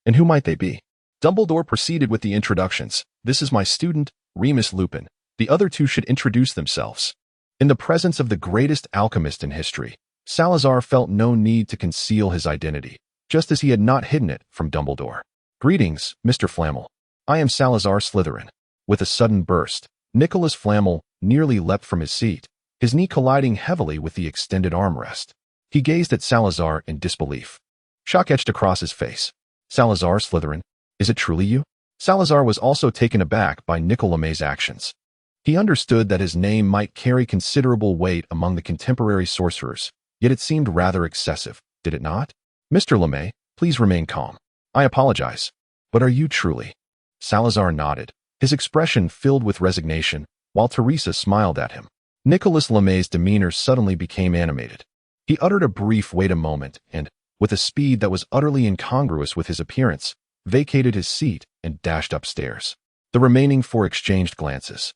And who might they be? Dumbledore proceeded with the introductions. This is my student, Remus Lupin. The other two should introduce themselves. In the presence of the greatest alchemist in history, Salazar felt no need to conceal his identity, just as he had not hidden it from Dumbledore. Greetings, Mr. Flamel. I am Salazar Slytherin. With a sudden burst, Nicholas Flamel nearly leapt from his seat, his knee colliding heavily with the extended armrest. He gazed at Salazar in disbelief. Shock etched across his face. Salazar Slytherin, is it truly you? Salazar was also taken aback by Nicol LeMay's actions. He understood that his name might carry considerable weight among the contemporary sorcerers, yet it seemed rather excessive, did it not? Mr. LeMay, please remain calm. I apologize. But are you truly? Salazar nodded, his expression filled with resignation, while Teresa smiled at him. Nicholas LeMay's demeanor suddenly became animated. He uttered a brief wait a moment and, with a speed that was utterly incongruous with his appearance, vacated his seat and dashed upstairs. The remaining four exchanged glances.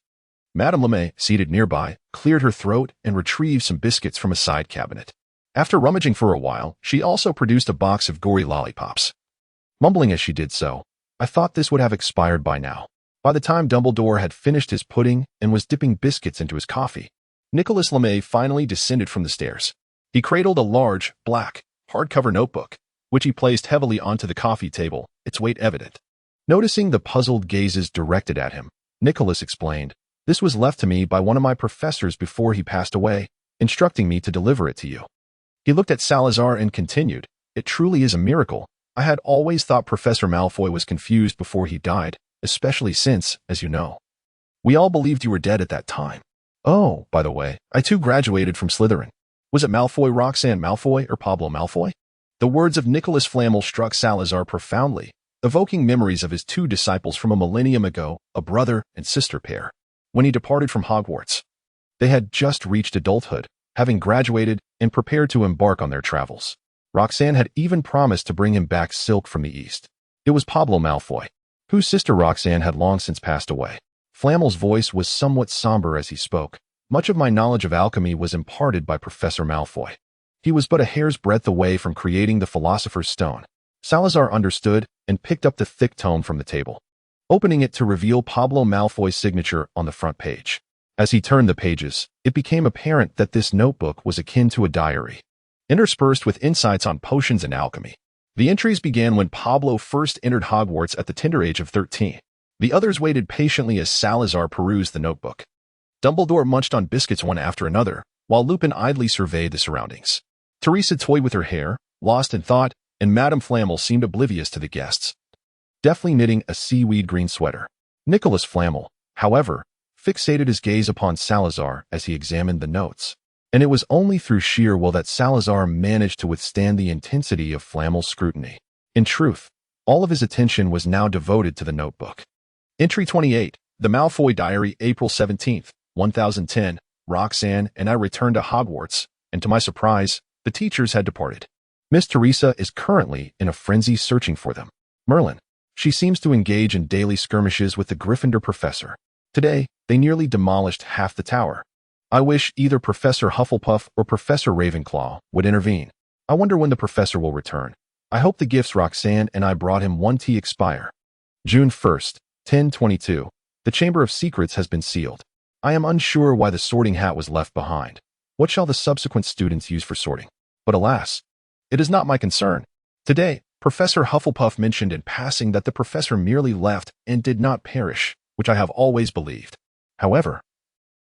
Madame LeMay, seated nearby, cleared her throat and retrieved some biscuits from a side cabinet. After rummaging for a while, she also produced a box of gory lollipops. Mumbling as she did so, I thought this would have expired by now. By the time Dumbledore had finished his pudding and was dipping biscuits into his coffee, Nicholas LeMay finally descended from the stairs. He cradled a large, black, hardcover notebook, which he placed heavily onto the coffee table, its weight evident. Noticing the puzzled gazes directed at him, Nicholas explained, "This was left to me by one of my professors before he passed away, instructing me to deliver it to you." He looked at Salazar and continued, "It truly is a miracle. I had always thought Professor Malfoy was confused before he died, especially since, as you know, we all believed you were dead at that time. Oh, by the way, I too graduated from Slytherin. Was it Malfoy Roxanne Malfoy or Pablo Malfoy?" The words of Nicholas Flamel struck Salazar profoundly, evoking memories of his two disciples from a millennium ago, a brother and sister pair, when he departed from Hogwarts. They had just reached adulthood, having graduated and prepared to embark on their travels. Roxanne had even promised to bring him back silk from the East. It was Pablo Malfoy, whose sister Roxanne had long since passed away. Flamel's voice was somewhat somber as he spoke. Much of my knowledge of alchemy was imparted by Professor Malfoy. He was but a hair's breadth away from creating the Philosopher's Stone. Salazar understood and picked up the thick tome from the table, opening it to reveal Pablo Malfoy's signature on the front page. As he turned the pages, it became apparent that this notebook was akin to a diary, interspersed with insights on potions and alchemy. The entries began when Pablo first entered Hogwarts at the tender age of 13. The others waited patiently as Salazar perused the notebook. Dumbledore munched on biscuits one after another, while Lupin idly surveyed the surroundings. Teresa toyed with her hair, lost in thought, and Madame Flamel seemed oblivious to the guests, deftly knitting a seaweed green sweater. Nicholas Flamel, however, fixated his gaze upon Salazar as he examined the notes, and it was only through sheer will that Salazar managed to withstand the intensity of Flamel's scrutiny. In truth, all of his attention was now devoted to the notebook. Entry 28, The Malfoy Diary, April 17th, 1010. Roxanne and I returned to Hogwarts, and to my surprise, the teachers had departed. Miss Teresa is currently in a frenzy searching for them. Merlin. She seems to engage in daily skirmishes with the Gryffindor professor. Today, they nearly demolished half the tower. I wish either Professor Hufflepuff or Professor Ravenclaw would intervene. I wonder when the professor will return. I hope the gifts Roxanne and I brought him one tea expire. June 1st, 1022. The Chamber of Secrets has been sealed. I am unsure why the sorting hat was left behind. What shall the subsequent students use for sorting? But alas, it is not my concern. Today, Professor Hufflepuff mentioned in passing that the professor merely left and did not perish, which I have always believed. However,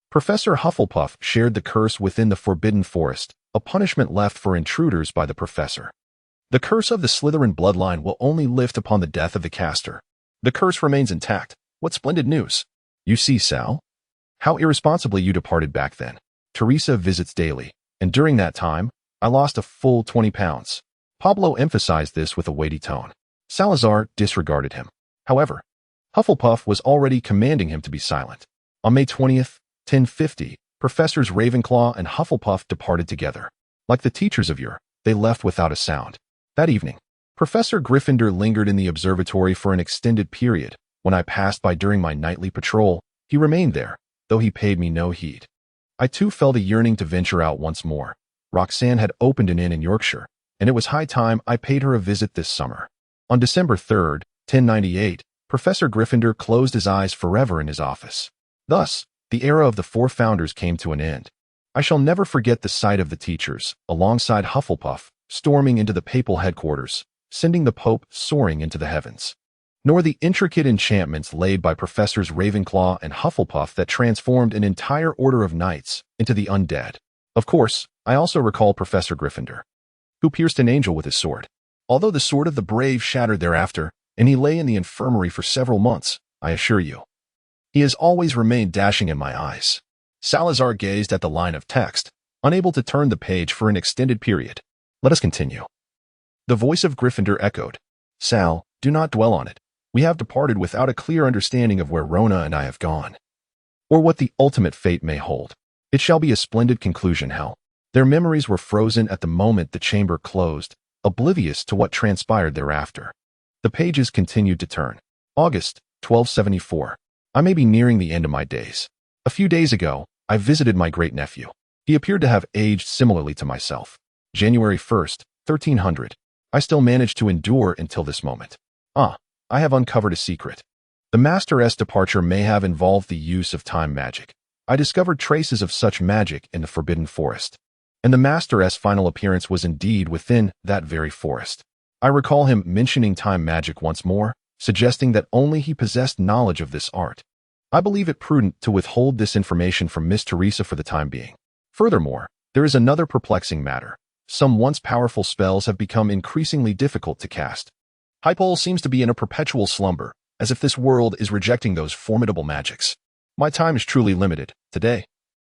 Professor Hufflepuff shared the curse within the Forbidden Forest, a punishment left for intruders by the professor. The curse of the Slytherin bloodline will only lift upon the death of the caster. The curse remains intact. What splendid news. You see, Sal? How irresponsibly you departed back then. Teresa visits daily, and during that time, I lost a full 20 pounds. Pablo emphasized this with a weighty tone. Salazar disregarded him. However, Hufflepuff was already commanding him to be silent. On May 20th, 1050, Professors Ravenclaw and Hufflepuff departed together. Like the teachers of yore, they left without a sound. That evening, Professor Gryffindor lingered in the observatory for an extended period. When I passed by during my nightly patrol, he remained there, though he paid me no heed. I too felt a yearning to venture out once more. Roxanne had opened an inn in Yorkshire, and it was high time I paid her a visit this summer. On December 3rd, 1098, Professor Gryffindor closed his eyes forever in his office. Thus, the era of the four founders came to an end. I shall never forget the sight of the teachers, alongside Hufflepuff, storming into the papal headquarters, sending the Pope soaring into the heavens. Nor the intricate enchantments laid by Professors Ravenclaw and Hufflepuff that transformed an entire order of knights into the undead. Of course, I also recall Professor Gryffindor, who pierced an angel with his sword. Although the sword of the brave shattered thereafter, and he lay in the infirmary for several months, I assure you, he has always remained dashing in my eyes. Salazar gazed at the line of text, unable to turn the page for an extended period. Let us continue. The voice of Gryffindor echoed. Sal, do not dwell on it. We have departed without a clear understanding of where Rona and I have gone, or what the ultimate fate may hold. It shall be a splendid conclusion, Hal. Their memories were frozen at the moment the chamber closed, oblivious to what transpired thereafter. The pages continued to turn. August, 1274. I may be nearing the end of my days. A few days ago, I visited my great-nephew. He appeared to have aged similarly to myself. January 1st, 1300. I still managed to endure until this moment. I have uncovered a secret. The Master's departure may have involved the use of time magic. I discovered traces of such magic in the Forbidden Forest, and the Master's final appearance was indeed within that very forest. I recall him mentioning time magic once more, suggesting that only he possessed knowledge of this art. I believe it prudent to withhold this information from Miss Teresa for the time being. Furthermore, there is another perplexing matter. Some once powerful spells have become increasingly difficult to cast. Hypole seems to be in a perpetual slumber, as if this world is rejecting those formidable magics. My time is truly limited. Today,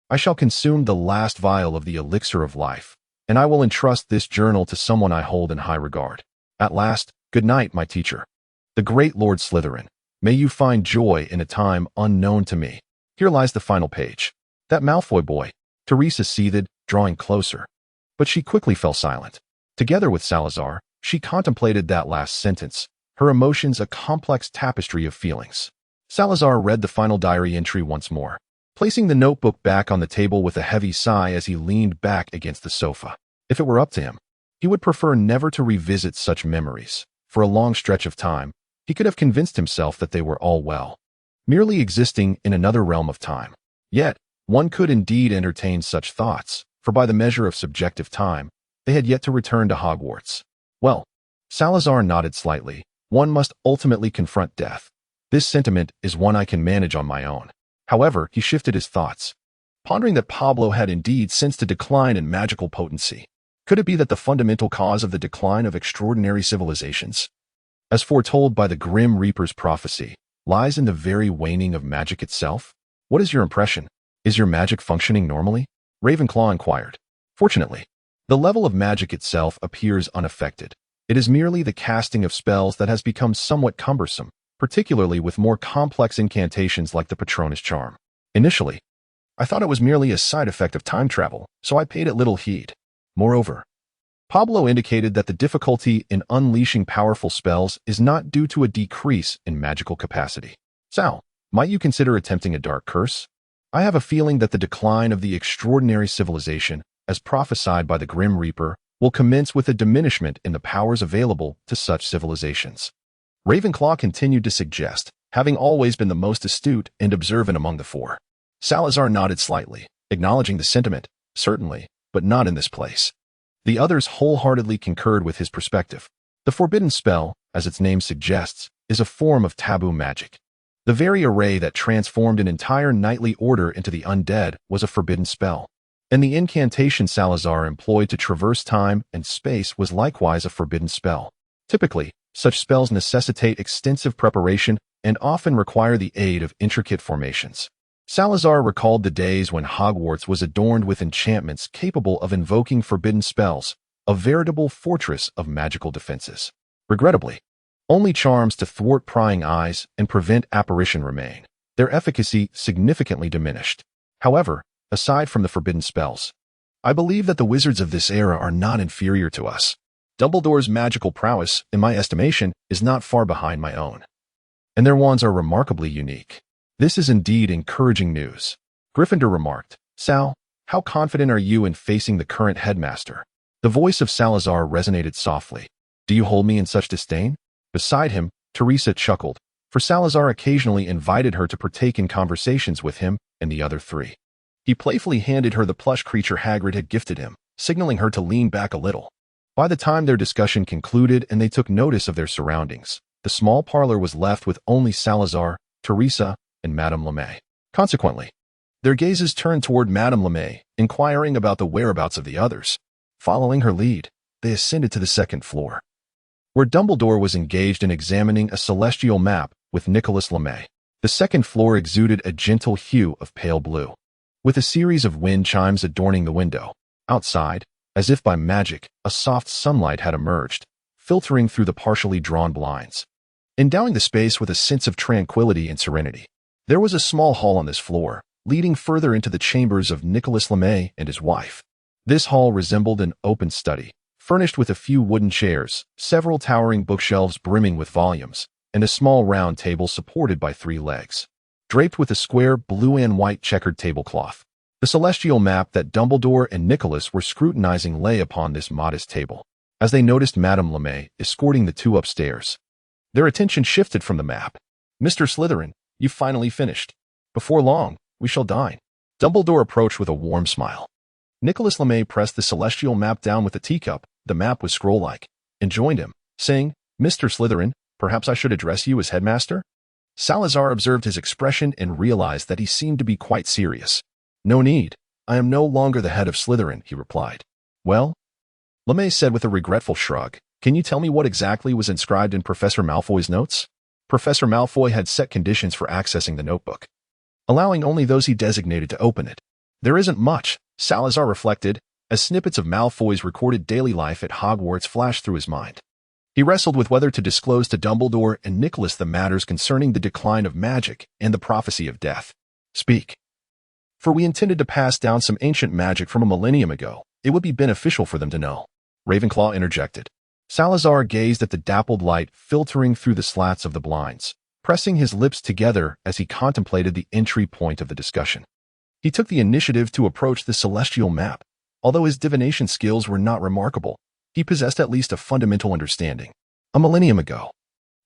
I shall consume the last vial of the elixir of life, and I will entrust this journal to someone I hold in high regard. At last, good night, my teacher. The great Lord Slytherin. May you find joy in a time unknown to me. Here lies the final page. That Malfoy boy. Teresa seethed, drawing closer. But she quickly fell silent. Together with Salazar, she contemplated that last sentence, her emotions a complex tapestry of feelings. Salazar read the final diary entry once more, placing the notebook back on the table with a heavy sigh as he leaned back against the sofa. If it were up to him, he would prefer never to revisit such memories. For a long stretch of time, he could have convinced himself that they were all well, merely existing in another realm of time. Yet, one could indeed entertain such thoughts, for by the measure of subjective time, they had yet to return to Hogwarts. Well, Salazar nodded slightly. One must ultimately confront death. This sentiment is one I can manage on my own. However, he shifted his thoughts, pondering that Pablo had indeed sensed a decline in magical potency. Could it be that the fundamental cause of the decline of extraordinary civilizations, as foretold by the Grim Reaper's prophecy, lies in the very waning of magic itself? What is your impression? Is your magic functioning normally? Ravenclaw inquired. Fortunately, the level of magic itself appears unaffected. It is merely the casting of spells that has become somewhat cumbersome, particularly with more complex incantations like the Patronus charm. Initially, I thought it was merely a side effect of time travel, so I paid it little heed. Moreover, Pablo indicated that the difficulty in unleashing powerful spells is not due to a decrease in magical capacity. Sal, might you consider attempting a dark curse? I have a feeling that the decline of the extraordinary civilization, as prophesied by the Grim Reaper, will commence with a diminishment in the powers available to such civilizations. Ravenclaw continued to suggest, having always been the most astute and observant among the four. Salazar nodded slightly, acknowledging the sentiment, certainly, but not in this place. The others wholeheartedly concurred with his perspective. The forbidden spell, as its name suggests, is a form of taboo magic. The very array that transformed an entire knightly order into the undead was a forbidden spell. And the incantation Salazar employed to traverse time and space was likewise a forbidden spell. Typically, such spells necessitate extensive preparation and often require the aid of intricate formations. Salazar recalled the days when Hogwarts was adorned with enchantments capable of invoking forbidden spells, a veritable fortress of magical defenses. Regrettably, only charms to thwart prying eyes and prevent apparition remain, their efficacy significantly diminished. However, aside from the forbidden spells, I believe that the wizards of this era are not inferior to us. Dumbledore's magical prowess, in my estimation, is not far behind my own, and their wands are remarkably unique. This is indeed encouraging news. Gryffindor remarked. Sal, how confident are you in facing the current headmaster? The voice of Salazar resonated softly. Do you hold me in such disdain? Beside him, Teresa chuckled, for Salazar occasionally invited her to partake in conversations with him and the other three. He playfully handed her the plush creature Hagrid had gifted him, signaling her to lean back a little. By the time their discussion concluded and they took notice of their surroundings, the small parlor was left with only Salazar, Teresa, and Madame Lemay. Consequently, their gazes turned toward Madame Lemay, inquiring about the whereabouts of the others. Following her lead, they ascended to the second floor, where Dumbledore was engaged in examining a celestial map with Nicholas Lemay. The second floor exuded a gentle hue of pale blue, with a series of wind chimes adorning the window. Outside, as if by magic, a soft sunlight had emerged, filtering through the partially drawn blinds, endowing the space with a sense of tranquility and serenity. There was a small hall on this floor, leading further into the chambers of Nicholas Lemay and his wife. This hall resembled an open study, furnished with a few wooden chairs, several towering bookshelves brimming with volumes, and a small round table supported by 3 legs, draped with a square blue and white checkered tablecloth. The celestial map that Dumbledore and Nicholas were scrutinizing lay upon this modest table. As they noticed Madame Lemay escorting the two upstairs, their attention shifted from the map. Mr. Slytherin, you've finally finished. Before long, we shall dine. Dumbledore approached with a warm smile. Nicholas Lemay pressed the celestial map down with a teacup. The map was scroll-like, and joined him, saying, Mr. Slytherin, perhaps I should address you as headmaster? Salazar observed his expression and realized that he seemed to be quite serious. No need. I am no longer the head of Slytherin, he replied. Well? Lemay said with a regretful shrug. Can you tell me what exactly was inscribed in Professor Malfoy's notes? Professor Malfoy had set conditions for accessing the notebook, allowing only those he designated to open it. There isn't much, Salazar reflected, as snippets of Malfoy's recorded daily life at Hogwarts flashed through his mind. He wrestled with whether to disclose to Dumbledore and Nicholas the matters concerning the decline of magic and the prophecy of death. Speak. For we intended to pass down some ancient magic from a millennium ago. It would be beneficial for them to know. Ravenclaw interjected. Salazar gazed at the dappled light filtering through the slats of the blinds, pressing his lips together as he contemplated the entry point of the discussion. He took the initiative to approach the celestial map. Although his divination skills were not remarkable, he possessed at least a fundamental understanding. A millennium ago,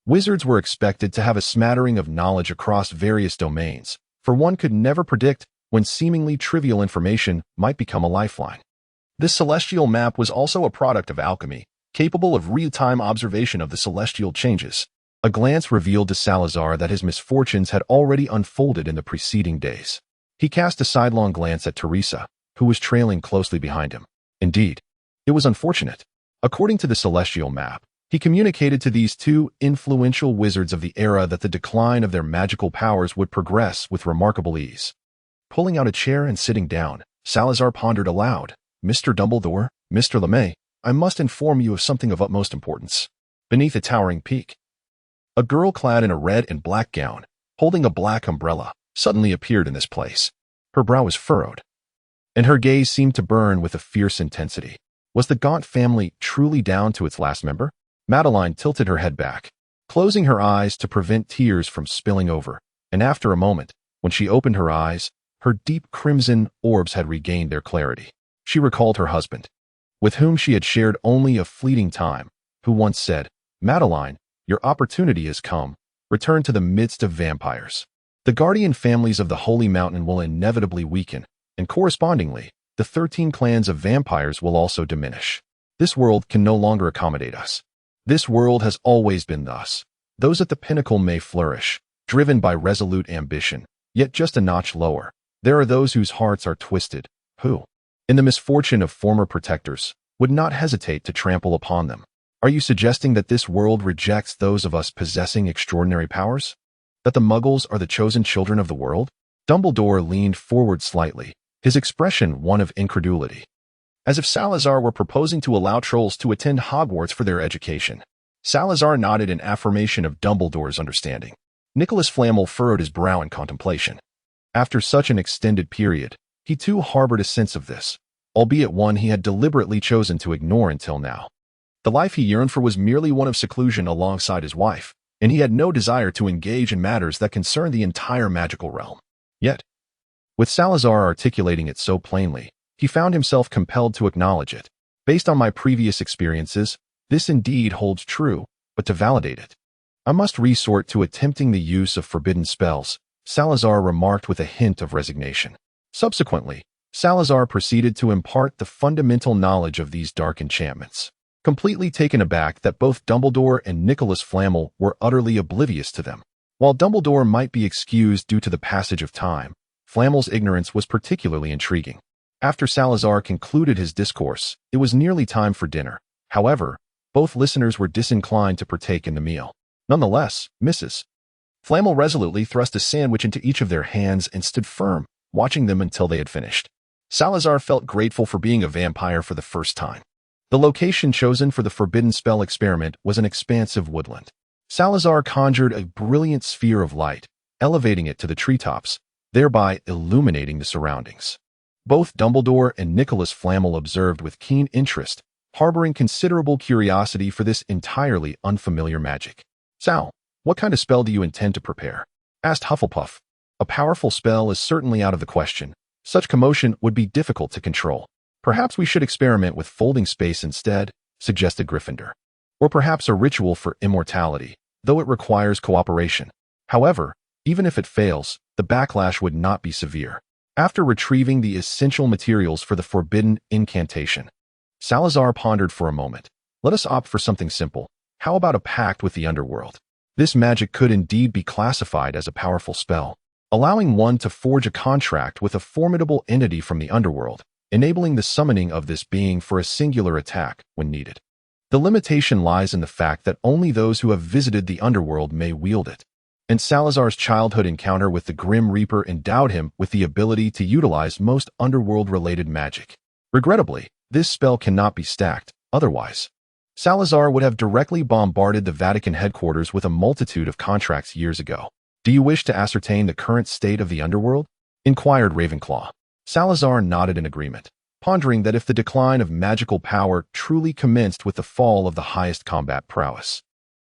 wizards were expected to have a smattering of knowledge across various domains, for one could never predict when seemingly trivial information might become a lifeline. This celestial map was also a product of alchemy, capable of real-time observation of the celestial changes. A glance revealed to Salazar that his misfortunes had already unfolded in the preceding days. He cast a sidelong glance at Teresa, who was trailing closely behind him. Indeed, it was unfortunate. According to the celestial map, he communicated to these two influential wizards of the era that the decline of their magical powers would progress with remarkable ease. Pulling out a chair and sitting down, Salazar pondered aloud. Mr. Dumbledore, Mr. Lemay, I must inform you of something of utmost importance. Beneath a towering peak, a girl clad in a red and black gown, holding a black umbrella, suddenly appeared in this place. Her brow was furrowed, and her gaze seemed to burn with a fierce intensity. Was the Gaunt family truly down to its last member? Madeline tilted her head back, closing her eyes to prevent tears from spilling over, and after a moment, when she opened her eyes, her deep crimson orbs had regained their clarity. She recalled her husband, with whom she had shared only a fleeting time, who once said, Madeline, your opportunity has come. Return to the midst of vampires. The guardian families of the Holy Mountain will inevitably weaken, and correspondingly, the 13 clans of vampires will also diminish. This world can no longer accommodate us. This world has always been thus. Those at the pinnacle may flourish, driven by resolute ambition, yet just a notch lower. There are those whose hearts are twisted, who, in the misfortune of former protectors, would not hesitate to trample upon them. Are you suggesting that this world rejects those of us possessing extraordinary powers? That the Muggles are the chosen children of the world? Dumbledore leaned forward slightly, his expression one of incredulity. as if Salazar were proposing to allow trolls to attend Hogwarts for their education. Salazar nodded in affirmation of Dumbledore's understanding. Nicholas Flamel furrowed his brow in contemplation. After such an extended period, he too harbored a sense of this, albeit one he had deliberately chosen to ignore until now. The life he yearned for was merely one of seclusion alongside his wife, and he had no desire to engage in matters that concerned the entire magical realm. Yet, with Salazar articulating it so plainly, he found himself compelled to acknowledge it. Based on my previous experiences, this indeed holds true, but to validate it, I must resort to attempting the use of forbidden spells, Salazar remarked with a hint of resignation. Subsequently, Salazar proceeded to impart the fundamental knowledge of these dark enchantments, completely taken aback that both Dumbledore and Nicholas Flamel were utterly oblivious to them. While Dumbledore might be excused due to the passage of time, Flamel's ignorance was particularly intriguing. After Salazar concluded his discourse, it was nearly time for dinner. However, both listeners were disinclined to partake in the meal. Nonetheless, Mrs. Flamel resolutely thrust a sandwich into each of their hands and stood firm, watching them until they had finished. Salazar felt grateful for being a vampire for the first time. The location chosen for the forbidden spell experiment was an expansive woodland. Salazar conjured a brilliant sphere of light, elevating it to the treetops, thereby illuminating the surroundings. Both Dumbledore and Nicholas Flamel observed with keen interest, harboring considerable curiosity for this entirely unfamiliar magic. "Sal, what kind of spell do you intend to prepare?" asked Hufflepuff. "A powerful spell is certainly out of the question. Such commotion would be difficult to control. Perhaps we should experiment with folding space instead," suggested Gryffindor. "Or perhaps a ritual for immortality, though it requires cooperation. However, even if it fails, the backlash would not be severe." After retrieving the essential materials for the forbidden incantation, Salazar pondered for a moment. "Let us opt for something simple. How about a pact with the underworld? This magic could indeed be classified as a powerful spell, allowing one to forge a contract with a formidable entity from the underworld, enabling the summoning of this being for a singular attack when needed. The limitation lies in the fact that only those who have visited the underworld may wield it, and Salazar's childhood encounter with the Grim Reaper endowed him with the ability to utilize most underworld-related magic. Regrettably, this spell cannot be stacked, otherwise Salazar would have directly bombarded the Vatican headquarters with a multitude of contracts years ago. "Do you wish to ascertain the current state of the underworld?" inquired Ravenclaw. Salazar nodded in agreement, pondering that if the decline of magical power truly commenced with the fall of the highest combat prowess,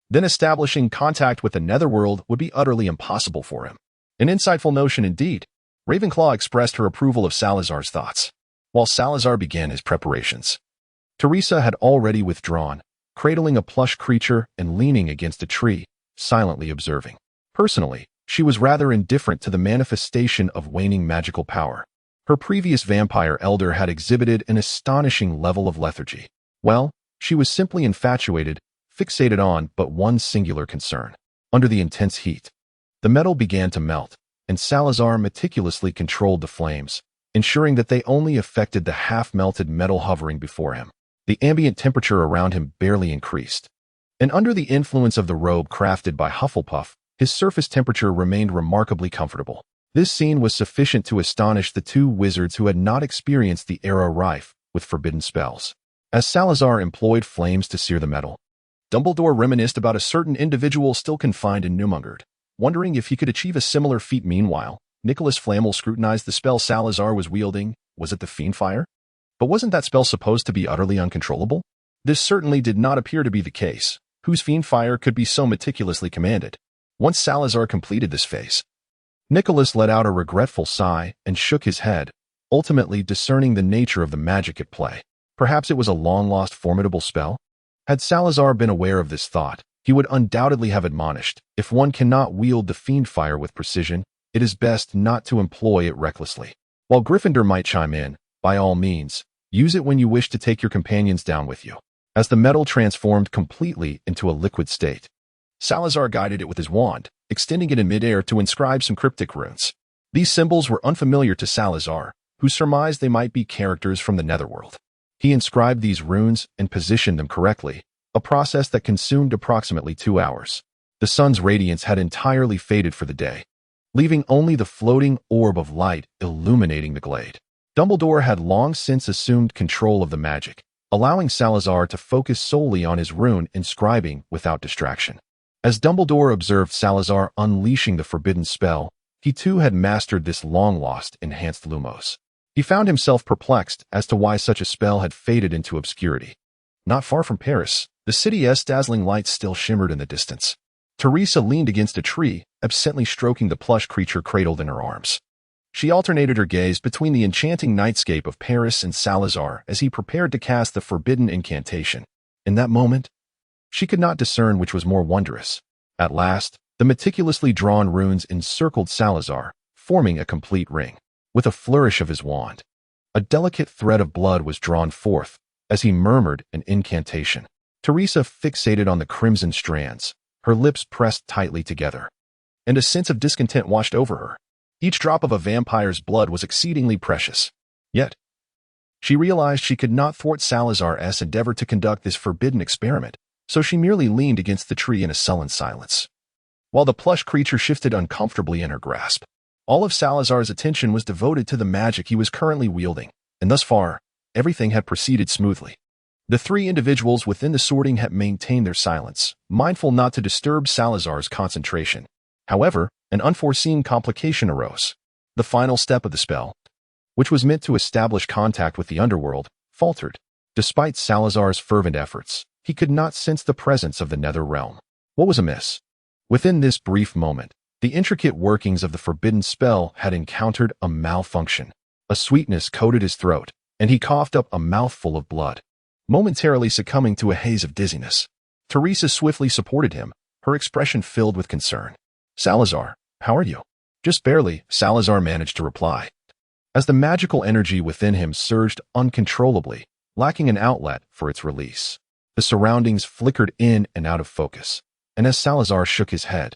then establishing contact with the netherworld would be utterly impossible for him. An insightful notion indeed. Ravenclaw expressed her approval of Salazar's thoughts, while Salazar began his preparations. Teresa had already withdrawn, cradling a plush creature and leaning against a tree, silently observing. Personally, she was rather indifferent to the manifestation of waning magical power. Her previous vampire elder had exhibited an astonishing level of lethargy. Well, she was simply infatuated, fixated on but one singular concern. Under the intense heat, the metal began to melt, and Salazar meticulously controlled the flames, ensuring that they only affected the half-melted metal hovering before him. The ambient temperature around him barely increased, and under the influence of the robe crafted by Hufflepuff, his surface temperature remained remarkably comfortable. This scene was sufficient to astonish the two wizards who had not experienced the era rife with forbidden spells. As Salazar employed flames to sear the metal, Dumbledore reminisced about a certain individual still confined in Numungard, wondering if he could achieve a similar feat. Meanwhile, Nicholas Flamel scrutinized the spell Salazar was wielding. Was it the Fiend Fire? But wasn't that spell supposed to be utterly uncontrollable? This certainly did not appear to be the case. Whose Fiend Fire could be so meticulously commanded? Once Salazar completed this phase, Nicholas let out a regretful sigh and shook his head, ultimately discerning the nature of the magic at play. Perhaps it was a long-lost formidable spell? Had Salazar been aware of this thought, he would undoubtedly have admonished, if one cannot wield the Fiend Fire with precision, it is best not to employ it recklessly. While Gryffindor might chime in, by all means, use it when you wish to take your companions down with you. As the metal transformed completely into a liquid state, Salazar guided it with his wand, extending it in midair to inscribe some cryptic runes. These symbols were unfamiliar to Salazar, who surmised they might be characters from the netherworld. He inscribed these runes and positioned them correctly, a process that consumed approximately 2 hours. The sun's radiance had entirely faded for the day, leaving only the floating orb of light illuminating the glade. Dumbledore had long since assumed control of the magic, allowing Salazar to focus solely on his rune inscribing without distraction. As Dumbledore observed Salazar unleashing the forbidden spell, he too had mastered this long-lost enhanced lumos. He found himself perplexed as to why such a spell had faded into obscurity. Not far from Paris, the city's dazzling lights still shimmered in the distance. Teresa leaned against a tree, absently stroking the plush creature cradled in her arms. She alternated her gaze between the enchanting nightscape of Paris and Salazar as he prepared to cast the forbidden incantation. In that moment, she could not discern which was more wondrous. At last, the meticulously drawn runes encircled Salazar, forming a complete ring. With a flourish of his wand, a delicate thread of blood was drawn forth as he murmured an incantation. Teresa fixated on the crimson strands, her lips pressed tightly together, and a sense of discontent washed over her. Each drop of a vampire's blood was exceedingly precious. Yet, she realized she could not thwart Salazar's endeavor to conduct this forbidden experiment, so she merely leaned against the tree in a sullen silence. While the plush creature shifted uncomfortably in her grasp, all of Salazar's attention was devoted to the magic he was currently wielding, and thus far, everything had proceeded smoothly. The three individuals within the sorting had maintained their silence, mindful not to disturb Salazar's concentration. However, an unforeseen complication arose. The final step of the spell, which was meant to establish contact with the underworld, faltered. Despite Salazar's fervent efforts, he could not sense the presence of the nether realm. What was amiss? Within this brief moment, the intricate workings of the forbidden spell had encountered a malfunction. A sweetness coated his throat, and he coughed up a mouthful of blood, momentarily succumbing to a haze of dizziness. Teresa swiftly supported him, her expression filled with concern. "Salazar, how are you?" "Just barely," Salazar managed to reply, as the magical energy within him surged uncontrollably, lacking an outlet for its release. The surroundings flickered in and out of focus, and as Salazar shook his head,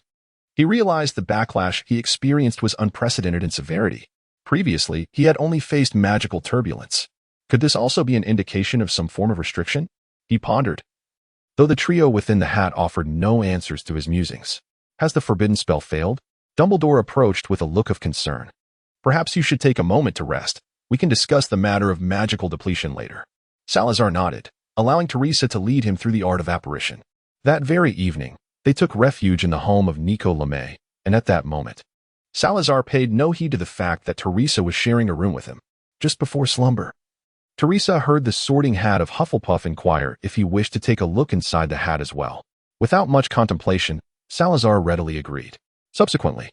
he realized the backlash he experienced was unprecedented in severity. Previously, he had only faced magical turbulence. Could this also be an indication of some form of restriction? He pondered, though the trio within the hat offered no answers to his musings. Has the forbidden spell failed? Dumbledore approached with a look of concern. "Perhaps you should take a moment to rest. We can discuss the matter of magical depletion later." Salazar nodded, allowing Teresa to lead him through the art of apparition. That very evening, they took refuge in the home of Nico Lemay, and at that moment, Salazar paid no heed to the fact that Teresa was sharing a room with him. Just before slumber, Teresa heard the sorting hat of Hufflepuff inquire if he wished to take a look inside the hat as well. Without much contemplation, Salazar readily agreed. Subsequently,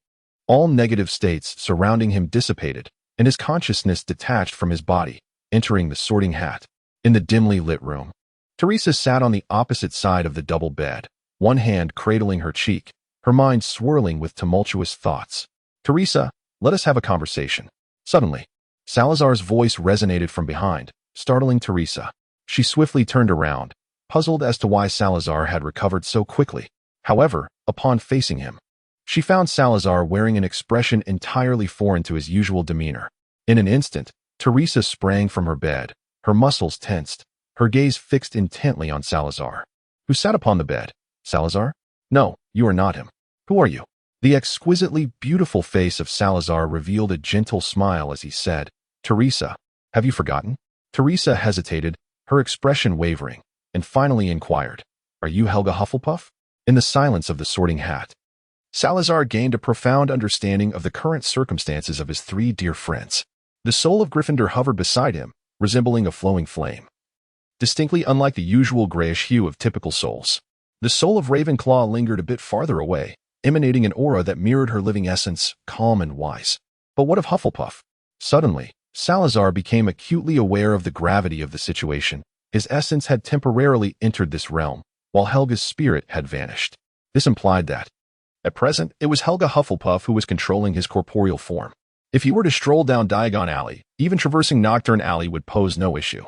all negative states surrounding him dissipated, and his consciousness detached from his body, entering the sorting hat. In the dimly lit room, Teresa sat on the opposite side of the double bed, one hand cradling her cheek, her mind swirling with tumultuous thoughts. "Teresa, let us have a conversation." Suddenly, Salazar's voice resonated from behind, startling Teresa. She swiftly turned around, puzzled as to why Salazar had recovered so quickly. However, upon facing him, she found Salazar wearing an expression entirely foreign to his usual demeanor. In an instant, Teresa sprang from her bed, her muscles tensed, her gaze fixed intently on Salazar, who sat upon the bed. "Salazar? No, you are not him. Who are you?" The exquisitely beautiful face of Salazar revealed a gentle smile as he said, "Teresa, have you forgotten?" Teresa hesitated, her expression wavering, and finally inquired, "Are you Helga Hufflepuff?" In the silence of the sorting hat, Salazar gained a profound understanding of the current circumstances of his three dear friends. The soul of Gryffindor hovered beside him, resembling a flowing flame, distinctly unlike the usual grayish hue of typical souls. The soul of Ravenclaw lingered a bit farther away, emanating an aura that mirrored her living essence, calm and wise. But what of Hufflepuff? Suddenly, Salazar became acutely aware of the gravity of the situation. His essence had temporarily entered this realm, while Helga's spirit had vanished. This implied that, at present, it was Helga Hufflepuff who was controlling his corporeal form. If he were to stroll down Diagon Alley, even traversing Nocturne Alley would pose no issue.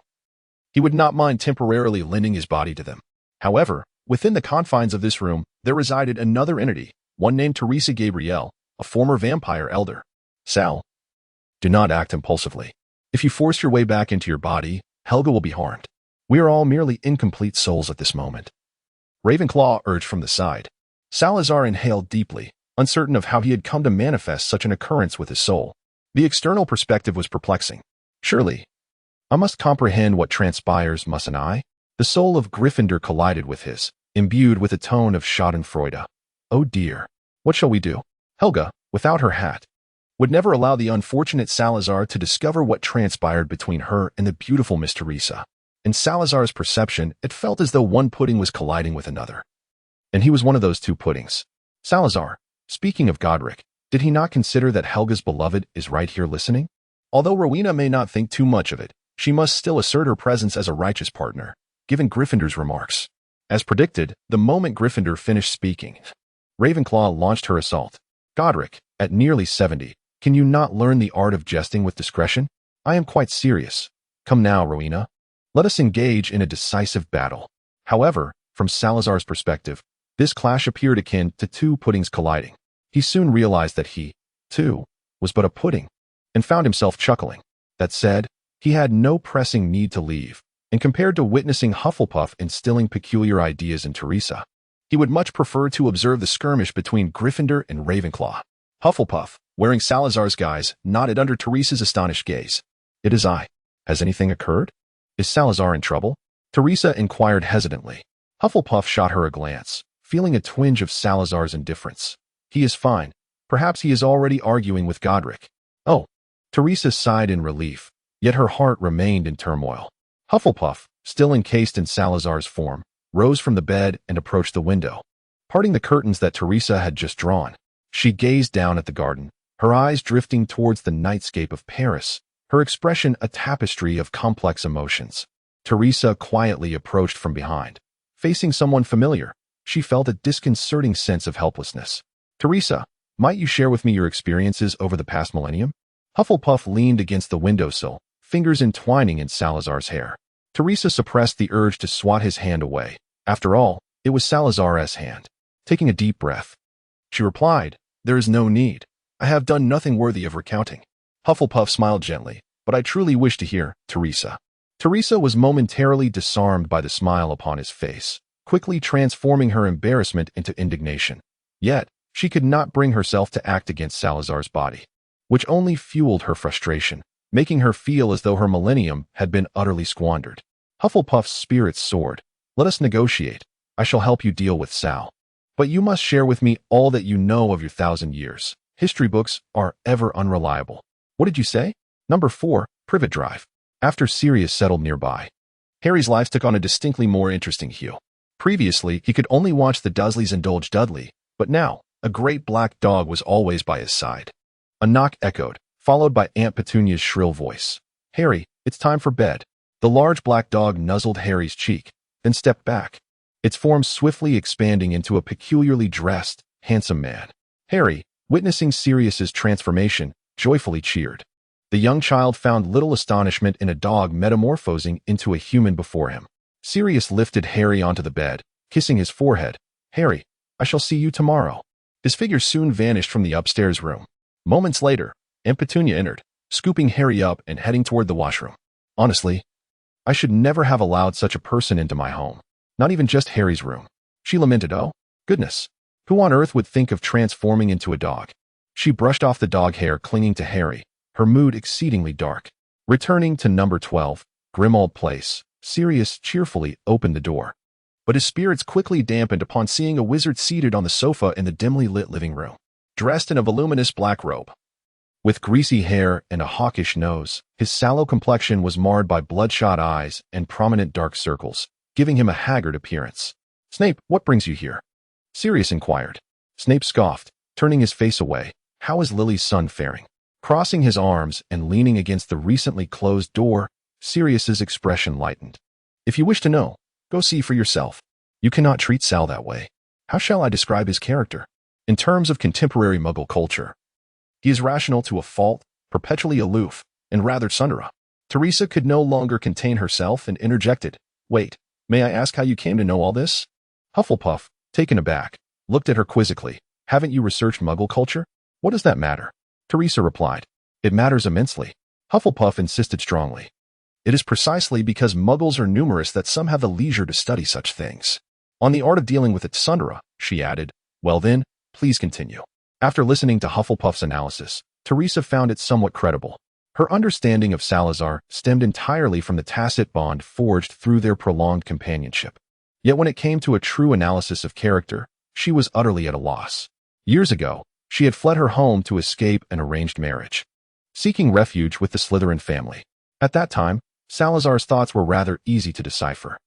He would not mind temporarily lending his body to them. However, within the confines of this room, there resided another entity, one named Teresa Gabrielle, a former vampire elder. "Sal, do not act impulsively. If you force your way back into your body, Helga will be harmed. We are all merely incomplete souls at this moment." Ravenclaw urged from the side. Salazar inhaled deeply, uncertain of how he had come to manifest such an occurrence with his soul. The external perspective was perplexing. Surely, I must comprehend what transpires, mustn't I? The soul of Gryffindor collided with his, imbued with a tone of schadenfreude. Oh dear, what shall we do? Helga, without her hat, would never allow the unfortunate Salazar to discover what transpired between her and the beautiful Miss Teresa. In Salazar's perception, it felt as though one pudding was colliding with another. And he was one of those two puddings. Salazar, speaking of Godric, did he not consider that Helga's beloved is right here listening? Although Rowena may not think too much of it, she must still assert her presence as a righteous partner, given Gryffindor's remarks. As predicted, the moment Gryffindor finished speaking, Ravenclaw launched her assault. Godric, at nearly 70, can you not learn the art of jesting with discretion? I am quite serious. Come now, Rowena. Let us engage in a decisive battle. However, from Salazar's perspective, this clash appeared akin to two puddings colliding. He soon realized that he, too, was but a pudding, and found himself chuckling. That said, he had no pressing need to leave, and compared to witnessing Hufflepuff instilling peculiar ideas in Teresa, he would much prefer to observe the skirmish between Gryffindor and Ravenclaw. Hufflepuff, wearing Salazar's guise, nodded under Teresa's astonished gaze. It is I. Has anything occurred? Is Salazar in trouble? Teresa inquired hesitantly. Hufflepuff shot her a glance, feeling a twinge of Salazar's indifference. He is fine. Perhaps he is already arguing with Godric. Oh. Teresa sighed in relief, yet her heart remained in turmoil. Hufflepuff, still encased in Salazar's form, rose from the bed and approached the window. Parting the curtains that Teresa had just drawn, she gazed down at the garden, her eyes drifting towards the nightscape of Paris, her expression a tapestry of complex emotions. Teresa quietly approached from behind. Facing someone familiar, she felt a disconcerting sense of helplessness. Teresa, might you share with me your experiences over the past millennium? Hufflepuff leaned against the windowsill, fingers entwining in Salazar's hair. Teresa suppressed the urge to swat his hand away. After all, it was Salazar's hand. Taking a deep breath, she replied, "There is no need. I have done nothing worthy of recounting." Hufflepuff smiled gently, "But I truly wish to hear, Teresa." Teresa was momentarily disarmed by the smile upon his face, quickly transforming her embarrassment into indignation. Yet, she could not bring herself to act against Salazar's body, which only fueled her frustration, making her feel as though her millennium had been utterly squandered. Hufflepuff's spirits soared. "Let us negotiate. I shall help you deal with Sal. But you must share with me all that you know of your 1,000 years. History books are ever unreliable." "What did you say?" Number 4, Privet Drive. After Sirius settled nearby, Harry's life took on a distinctly more interesting hue. Previously, he could only watch the Dursleys indulge Dudley, but now, a great black dog was always by his side. A knock echoed, followed by Aunt Petunia's shrill voice. "Harry, it's time for bed." The large black dog nuzzled Harry's cheek, then stepped back, its form swiftly expanding into a peculiarly dressed, handsome man. Harry, witnessing Sirius's transformation, joyfully cheered. The young child found little astonishment in a dog metamorphosing into a human before him. Sirius lifted Harry onto the bed, kissing his forehead. "Harry, I shall see you tomorrow." His figure soon vanished from the upstairs room. Moments later, Aunt Petunia entered, scooping Harry up and heading toward the washroom. "Honestly, I should never have allowed such a person into my home. Not even just Harry's room." She lamented. "Oh, goodness. Who on earth would think of transforming into a dog?" She brushed off the dog hair clinging to Harry, her mood exceedingly dark. Returning to number 12, Grimmauld Place, Sirius cheerfully opened the door. But his spirits quickly dampened upon seeing a wizard seated on the sofa in the dimly lit living room, dressed in a voluminous black robe. With greasy hair and a hawkish nose, his sallow complexion was marred by bloodshot eyes and prominent dark circles, giving him a haggard appearance. "Snape, what brings you here?" Sirius inquired. Snape scoffed, turning his face away. "How is Lily's son faring?" Crossing his arms and leaning against the recently closed door, Sirius's expression lightened. "If you wish to know, go see for yourself. You cannot treat Sal that way. How shall I describe his character? In terms of contemporary Muggle culture, he is rational to a fault, perpetually aloof, and rather Sundera." Teresa could no longer contain herself and interjected. "Wait, may I ask how you came to know all this?" Hufflepuff, taken aback, looked at her quizzically. "Haven't you researched Muggle culture?" "What does that matter?" Teresa replied. "It matters immensely." Hufflepuff insisted strongly. "It is precisely because Muggles are numerous that some have the leisure to study such things. On the art of dealing with its Sundera," she added. "Well then, please continue." After listening to Hufflepuff's analysis, Teresa found it somewhat credible. Her understanding of Salazar stemmed entirely from the tacit bond forged through their prolonged companionship. Yet when it came to a true analysis of character, she was utterly at a loss. Years ago, she had fled her home to escape an arranged marriage, seeking refuge with the Slytherin family. At that time, Salazar's thoughts were rather easy to decipher.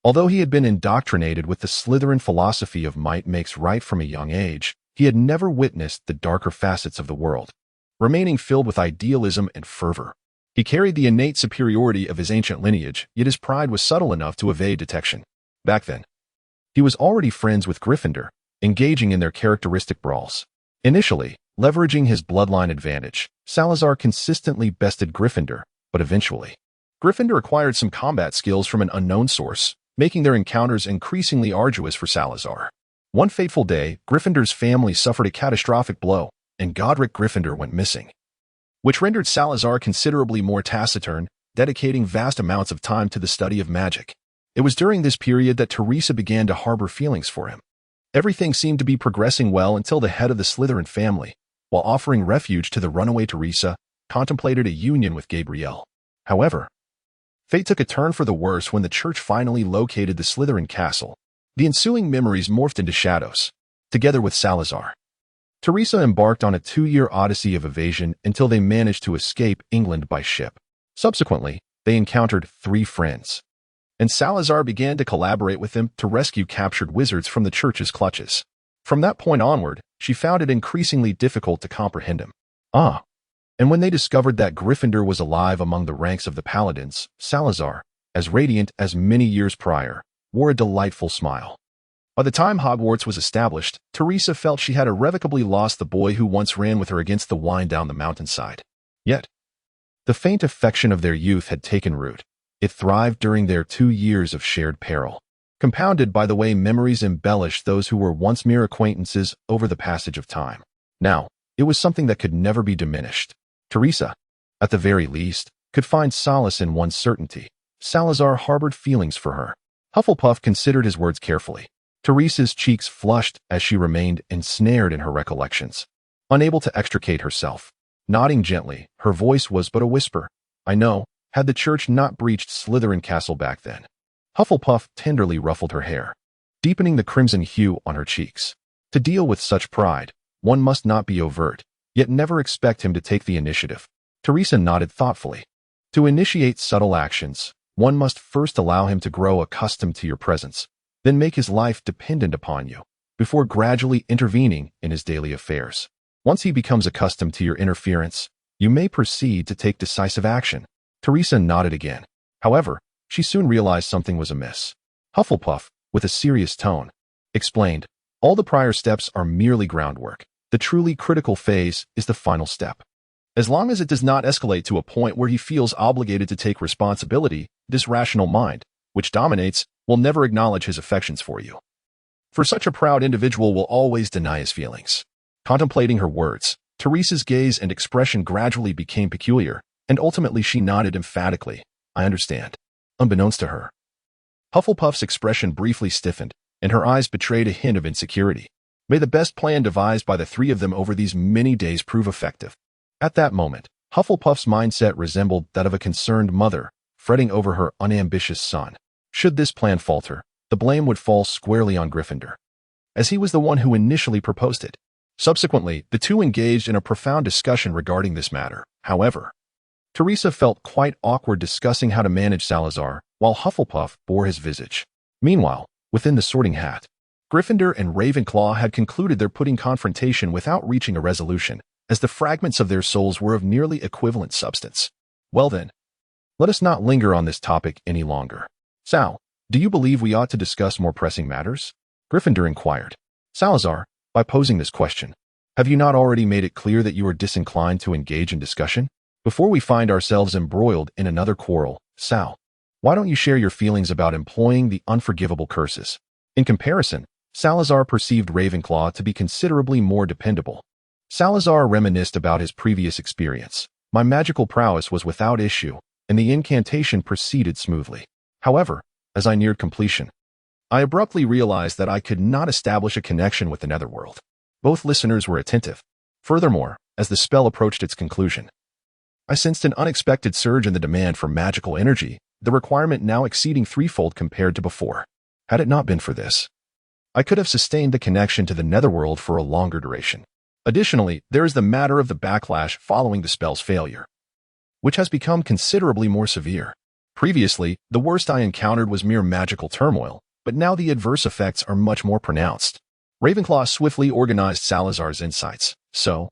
Although he had been indoctrinated with the Slytherin philosophy of might makes right from a young age, he had never witnessed the darker facets of the world, remaining filled with idealism and fervor. He carried the innate superiority of his ancient lineage, yet his pride was subtle enough to evade detection. Back then, he was already friends with Gryffindor, engaging in their characteristic brawls. Initially, leveraging his bloodline advantage, Salazar consistently bested Gryffindor, but eventually, Gryffindor acquired some combat skills from an unknown source, making their encounters increasingly arduous for Salazar. One fateful day, Gryffindor's family suffered a catastrophic blow, and Godric Gryffindor went missing, which rendered Salazar considerably more taciturn, dedicating vast amounts of time to the study of magic. It was during this period that Teresa began to harbor feelings for him. Everything seemed to be progressing well until the head of the Slytherin family, while offering refuge to the runaway Teresa, contemplated a union with Gabrielle. However, fate took a turn for the worse when the church finally located the Slytherin castle. The ensuing memories morphed into shadows. Together with Salazar, Teresa embarked on a 2-year odyssey of evasion until they managed to escape England by ship. Subsequently, they encountered 3 friends, and Salazar began to collaborate with them to rescue captured wizards from the church's clutches. From that point onward, she found it increasingly difficult to comprehend him. And when they discovered that Gryffindor was alive among the ranks of the Paladins, Salazar, as radiant as many years prior, wore a delightful smile. By the time Hogwarts was established, Teresa felt she had irrevocably lost the boy who once ran with her against the wind down the mountainside. Yet, the faint affection of their youth had taken root. It thrived during their 2 years of shared peril, compounded by the way memories embellished those who were once mere acquaintances over the passage of time. Now, it was something that could never be diminished. Teresa, at the very least, could find solace in one certainty. Salazar harbored feelings for her. Hufflepuff considered his words carefully. Teresa's cheeks flushed as she remained ensnared in her recollections, unable to extricate herself. Nodding gently, her voice was but a whisper. I know, had the church not breached Slytherin Castle back then. Hufflepuff tenderly ruffled her hair, deepening the crimson hue on her cheeks. To deal with such pride, one must not be overt, yet never expect him to take the initiative. Teresa nodded thoughtfully. To initiate subtle actions, one must first allow him to grow accustomed to your presence, then make his life dependent upon you, before gradually intervening in his daily affairs. Once he becomes accustomed to your interference, you may proceed to take decisive action. Teresa nodded again. However, she soon realized something was amiss. Hufflepuff, with a serious tone, explained, all the prior steps are merely groundwork. The truly critical phase is the final step. As long as it does not escalate to a point where he feels obligated to take responsibility, this rational mind, which dominates, will never acknowledge his affections for you. For such a proud individual will always deny his feelings. Contemplating her words, Teresa's gaze and expression gradually became peculiar, and ultimately she nodded emphatically. I understand. Unbeknownst to her, Hufflepuff's expression briefly stiffened, and her eyes betrayed a hint of insecurity. May the best plan devised by the 3 of them over these many days prove effective. At that moment, Hufflepuff's mindset resembled that of a concerned mother, fretting over her unambitious son. Should this plan falter, the blame would fall squarely on Gryffindor, as he was the one who initially proposed it. Subsequently, the 2 engaged in a profound discussion regarding this matter. However, Teresa felt quite awkward discussing how to manage Salazar, while Hufflepuff bore his visage. Meanwhile, within the Sorting Hat, Gryffindor and Ravenclaw had concluded their pudding confrontation without reaching a resolution, as the fragments of their souls were of nearly equivalent substance. Well then, let us not linger on this topic any longer. Sal, do you believe we ought to discuss more pressing matters? Gryffindor inquired. Salazar, by posing this question, have you not already made it clear that you are disinclined to engage in discussion? Before we find ourselves embroiled in another quarrel, Sal, why don't you share your feelings about employing the unforgivable curses? In comparison, Salazar perceived Ravenclaw to be considerably more dependable. Salazar reminisced about his previous experience. My magical prowess was without issue, and the incantation proceeded smoothly. However, as I neared completion, I abruptly realized that I could not establish a connection with the netherworld. Both listeners were attentive. Furthermore, as the spell approached its conclusion, I sensed an unexpected surge in the demand for magical energy, the requirement now exceeding threefold compared to before. Had it not been for this, I could have sustained the connection to the netherworld for a longer duration. Additionally, there is the matter of the backlash following the spell's failure, which has become considerably more severe. Previously, the worst I encountered was mere magical turmoil, but now the adverse effects are much more pronounced. Ravenclaw swiftly organized Salazar's insights. So,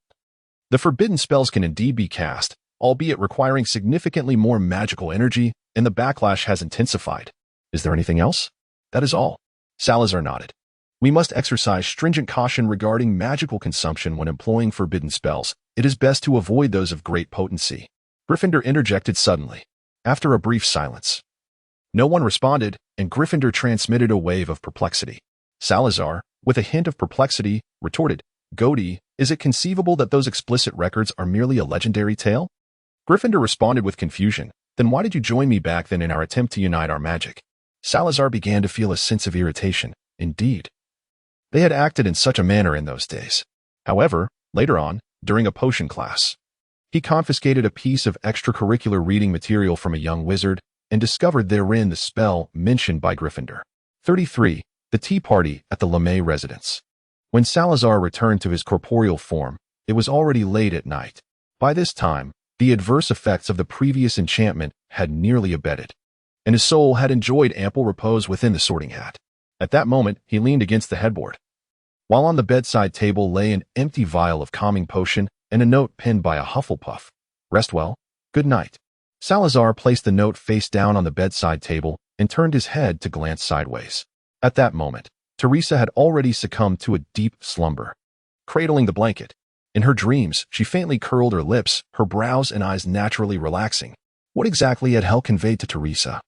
the forbidden spells can indeed be cast, albeit requiring significantly more magical energy, and the backlash has intensified. Is there anything else? That is all. Salazar nodded. We must exercise stringent caution regarding magical consumption when employing forbidden spells. It is best to avoid those of great potency. Gryffindor interjected suddenly, after a brief silence. No one responded, and Gryffindor transmitted a wave of perplexity. Salazar, with a hint of perplexity, retorted, Goatee, is it conceivable that those explicit records are merely a legendary tale? Gryffindor responded with confusion. Then why did you join me back then in our attempt to unite our magic? Salazar began to feel a sense of irritation. Indeed, they had acted in such a manner in those days. However, later on, during a potion class, he confiscated a piece of extracurricular reading material from a young wizard and discovered therein the spell mentioned by Gryffindor. 33. The Tea Party at the LeMay residence. When Salazar returned to his corporeal form, it was already late at night. By this time, the adverse effects of the previous enchantment had nearly abated, and his soul had enjoyed ample repose within the sorting hat. At that moment, he leaned against the headboard, while on the bedside table lay an empty vial of calming potion and a note penned by a Hufflepuff. Rest well. Good night. Salazar placed the note face down on the bedside table and turned his head to glance sideways. At that moment, Teresa had already succumbed to a deep slumber, cradling the blanket. In her dreams, she faintly curled her lips, her brows and eyes naturally relaxing. What exactly had hell conveyed to Teresa?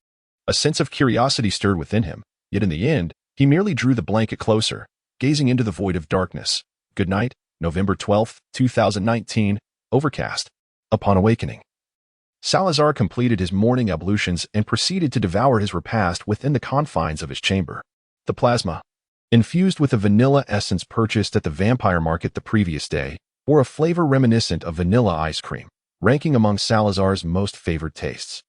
A sense of curiosity stirred within him, yet in the end, he merely drew the blanket closer, gazing into the void of darkness. Good night, November 12, 2019, overcast. Upon awakening, Salazar completed his morning ablutions and proceeded to devour his repast within the confines of his chamber. The plasma, infused with a vanilla essence purchased at the vampire market the previous day, bore a flavor reminiscent of vanilla ice cream, ranking among Salazar's most favored tastes.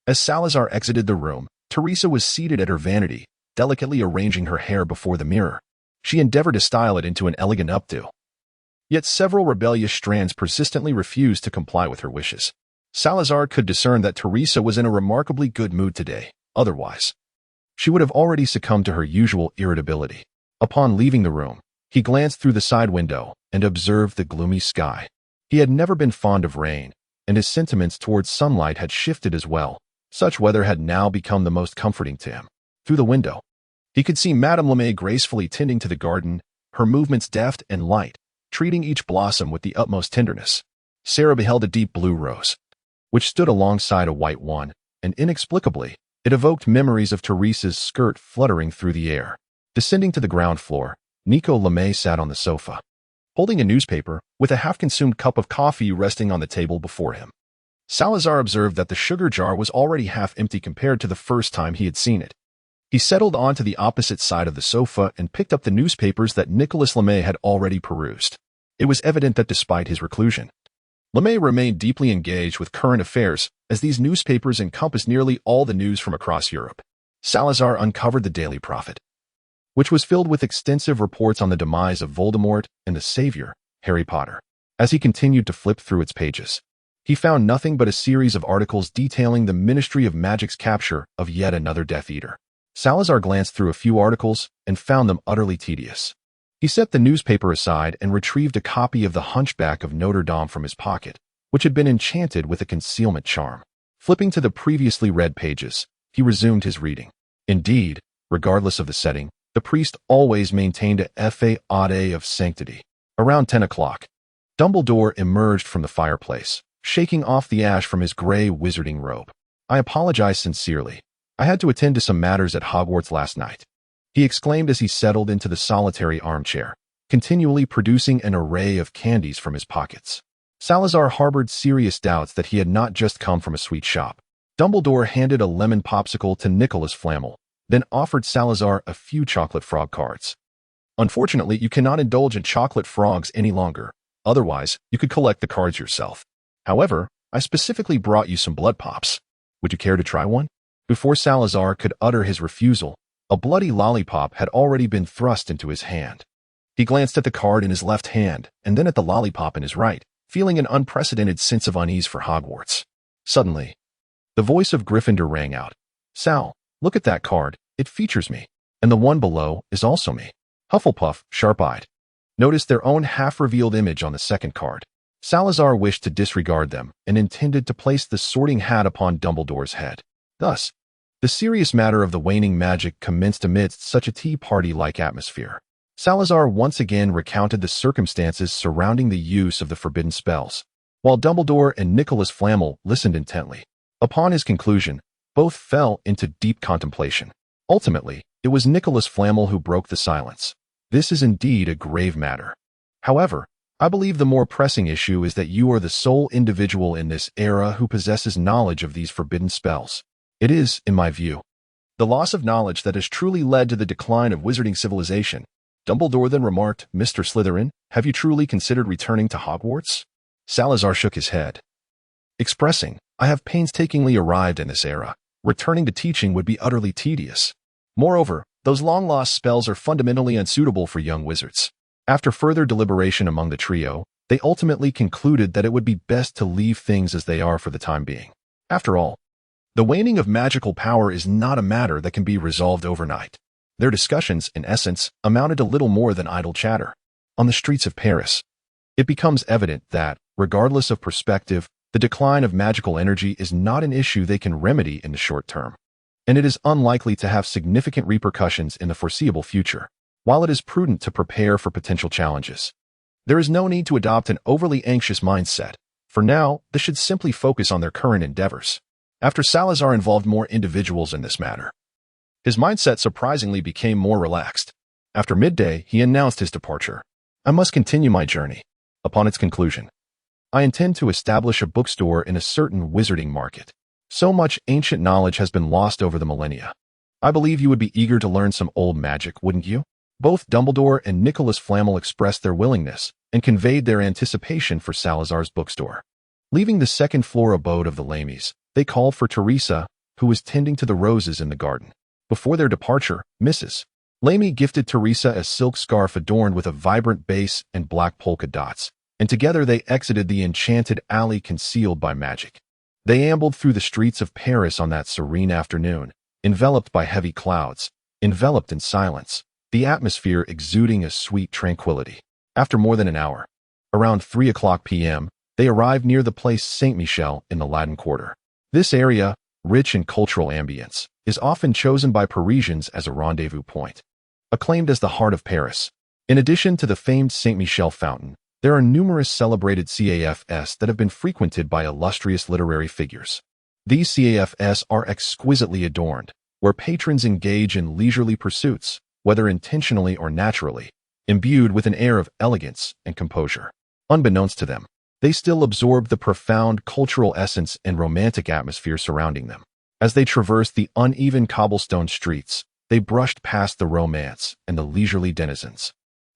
As Salazar exited the room, Teresa was seated at her vanity, delicately arranging her hair before the mirror. She endeavored to style it into an elegant updo. Yet several rebellious strands persistently refused to comply with her wishes. Salazar could discern that Teresa was in a remarkably good mood today. Otherwise, she would have already succumbed to her usual irritability. Upon leaving the room, he glanced through the side window and observed the gloomy sky. He had never been fond of rain, and his sentiments towards sunlight had shifted as well. Such weather had now become the most comforting to him. Through the window, he could see Madame LeMay gracefully tending to the garden, her movements deft and light, treating each blossom with the utmost tenderness. Sarah beheld a deep blue rose, which stood alongside a white one, and inexplicably, it evoked memories of Teresa's skirt fluttering through the air. Descending to the ground floor, Nico LeMay sat on the sofa, holding a newspaper, with a half-consumed cup of coffee resting on the table before him. Salazar observed that the sugar jar was already half empty compared to the first time he had seen it. He settled onto the opposite side of the sofa and picked up the newspapers that Nicolas LeMay had already perused. It was evident that despite his reclusion, LeMay remained deeply engaged with current affairs, as these newspapers encompassed nearly all the news from across Europe. Salazar uncovered the Daily Prophet, which was filled with extensive reports on the demise of Voldemort and the savior, Harry Potter. As he continued to flip through its pages, he found nothing but a series of articles detailing the Ministry of Magic's capture of yet another Death Eater. Salazar glanced through a few articles and found them utterly tedious. He set the newspaper aside and retrieved a copy of The Hunchback of Notre Dame from his pocket, which had been enchanted with a concealment charm. Flipping to the previously read pages, he resumed his reading. Indeed, regardless of the setting, the priest always maintained a faade of sanctity. Around 10 o'clock, Dumbledore emerged from the fireplace, shaking off the ash from his gray wizarding robe. I apologize sincerely. I had to attend to some matters at Hogwarts last night, he exclaimed as he settled into the solitary armchair, continually producing an array of candies from his pockets. Salazar harbored serious doubts that he had not just come from a sweet shop. Dumbledore handed a lemon popsicle to Nicholas Flamel, then offered Salazar a few chocolate frog cards. Unfortunately, you cannot indulge in chocolate frogs any longer. Otherwise, you could collect the cards yourself. However, I specifically brought you some blood pops. Would you care to try one? Before Salazar could utter his refusal, a bloody lollipop had already been thrust into his hand. He glanced at the card in his left hand and then at the lollipop in his right, feeling an unprecedented sense of unease for Hogwarts. Suddenly, the voice of Gryffindor rang out. Sal, look at that card. It features me. And the one below is also me. Hufflepuff, sharp-eyed, noticed their own half-revealed image on the second card. Salazar wished to disregard them and intended to place the sorting hat upon Dumbledore's head. Thus, the serious matter of the waning magic commenced amidst such a tea party-like atmosphere. Salazar once again recounted the circumstances surrounding the use of the forbidden spells, while Dumbledore and Nicholas Flamel listened intently. Upon his conclusion, both fell into deep contemplation. Ultimately, it was Nicholas Flamel who broke the silence. This is indeed a grave matter. However, I believe the more pressing issue is that you are the sole individual in this era who possesses knowledge of these forbidden spells. It is, in my view, the loss of knowledge that has truly led to the decline of wizarding civilization. Dumbledore then remarked, Mr. Slytherin, have you truly considered returning to Hogwarts? Salazar shook his head, expressing, I have painstakingly arrived in this era. Returning to teaching would be utterly tedious. Moreover, those long-lost spells are fundamentally unsuitable for young wizards. After further deliberation among the trio, they ultimately concluded that it would be best to leave things as they are for the time being. After all, the waning of magical power is not a matter that can be resolved overnight. Their discussions, in essence, amounted to little more than idle chatter. On the streets of Paris, it becomes evident that, regardless of perspective, the decline of magical energy is not an issue they can remedy in the short term, and it is unlikely to have significant repercussions in the foreseeable future. While it is prudent to prepare for potential challenges, there is no need to adopt an overly anxious mindset. For now, they should simply focus on their current endeavors. After Salazar involved more individuals in this matter, his mindset surprisingly became more relaxed. After midday, he announced his departure. I must continue my journey. Upon its conclusion, I intend to establish a bookstore in a certain wizarding market. So much ancient knowledge has been lost over the millennia. I believe you would be eager to learn some old magic, wouldn't you? Both Dumbledore and Nicholas Flamel expressed their willingness and conveyed their anticipation for Salazar's bookstore. Leaving the second-floor abode of the Lamies, they called for Teresa, who was tending to the roses in the garden. Before their departure, Mrs. Lamy gifted Teresa a silk scarf adorned with a vibrant base and black polka dots, and together they exited the enchanted alley concealed by magic. They ambled through the streets of Paris on that serene afternoon, enveloped by heavy clouds, enveloped in silence, the atmosphere exuding a sweet tranquility. After more than an hour, around 3:00 p.m., they arrived near the place Saint-Michel in the Latin Quarter. This area, rich in cultural ambience, is often chosen by Parisians as a rendezvous point. Acclaimed as the heart of Paris, in addition to the famed Saint-Michel fountain, there are numerous celebrated CAFs that have been frequented by illustrious literary figures. These CAFs are exquisitely adorned, where patrons engage in leisurely pursuits, whether intentionally or naturally, imbued with an air of elegance and composure. Unbeknownst to them, they still absorb the profound cultural essence and romantic atmosphere surrounding them. As they traversed the uneven cobblestone streets, they brushed past the romance and the leisurely denizens.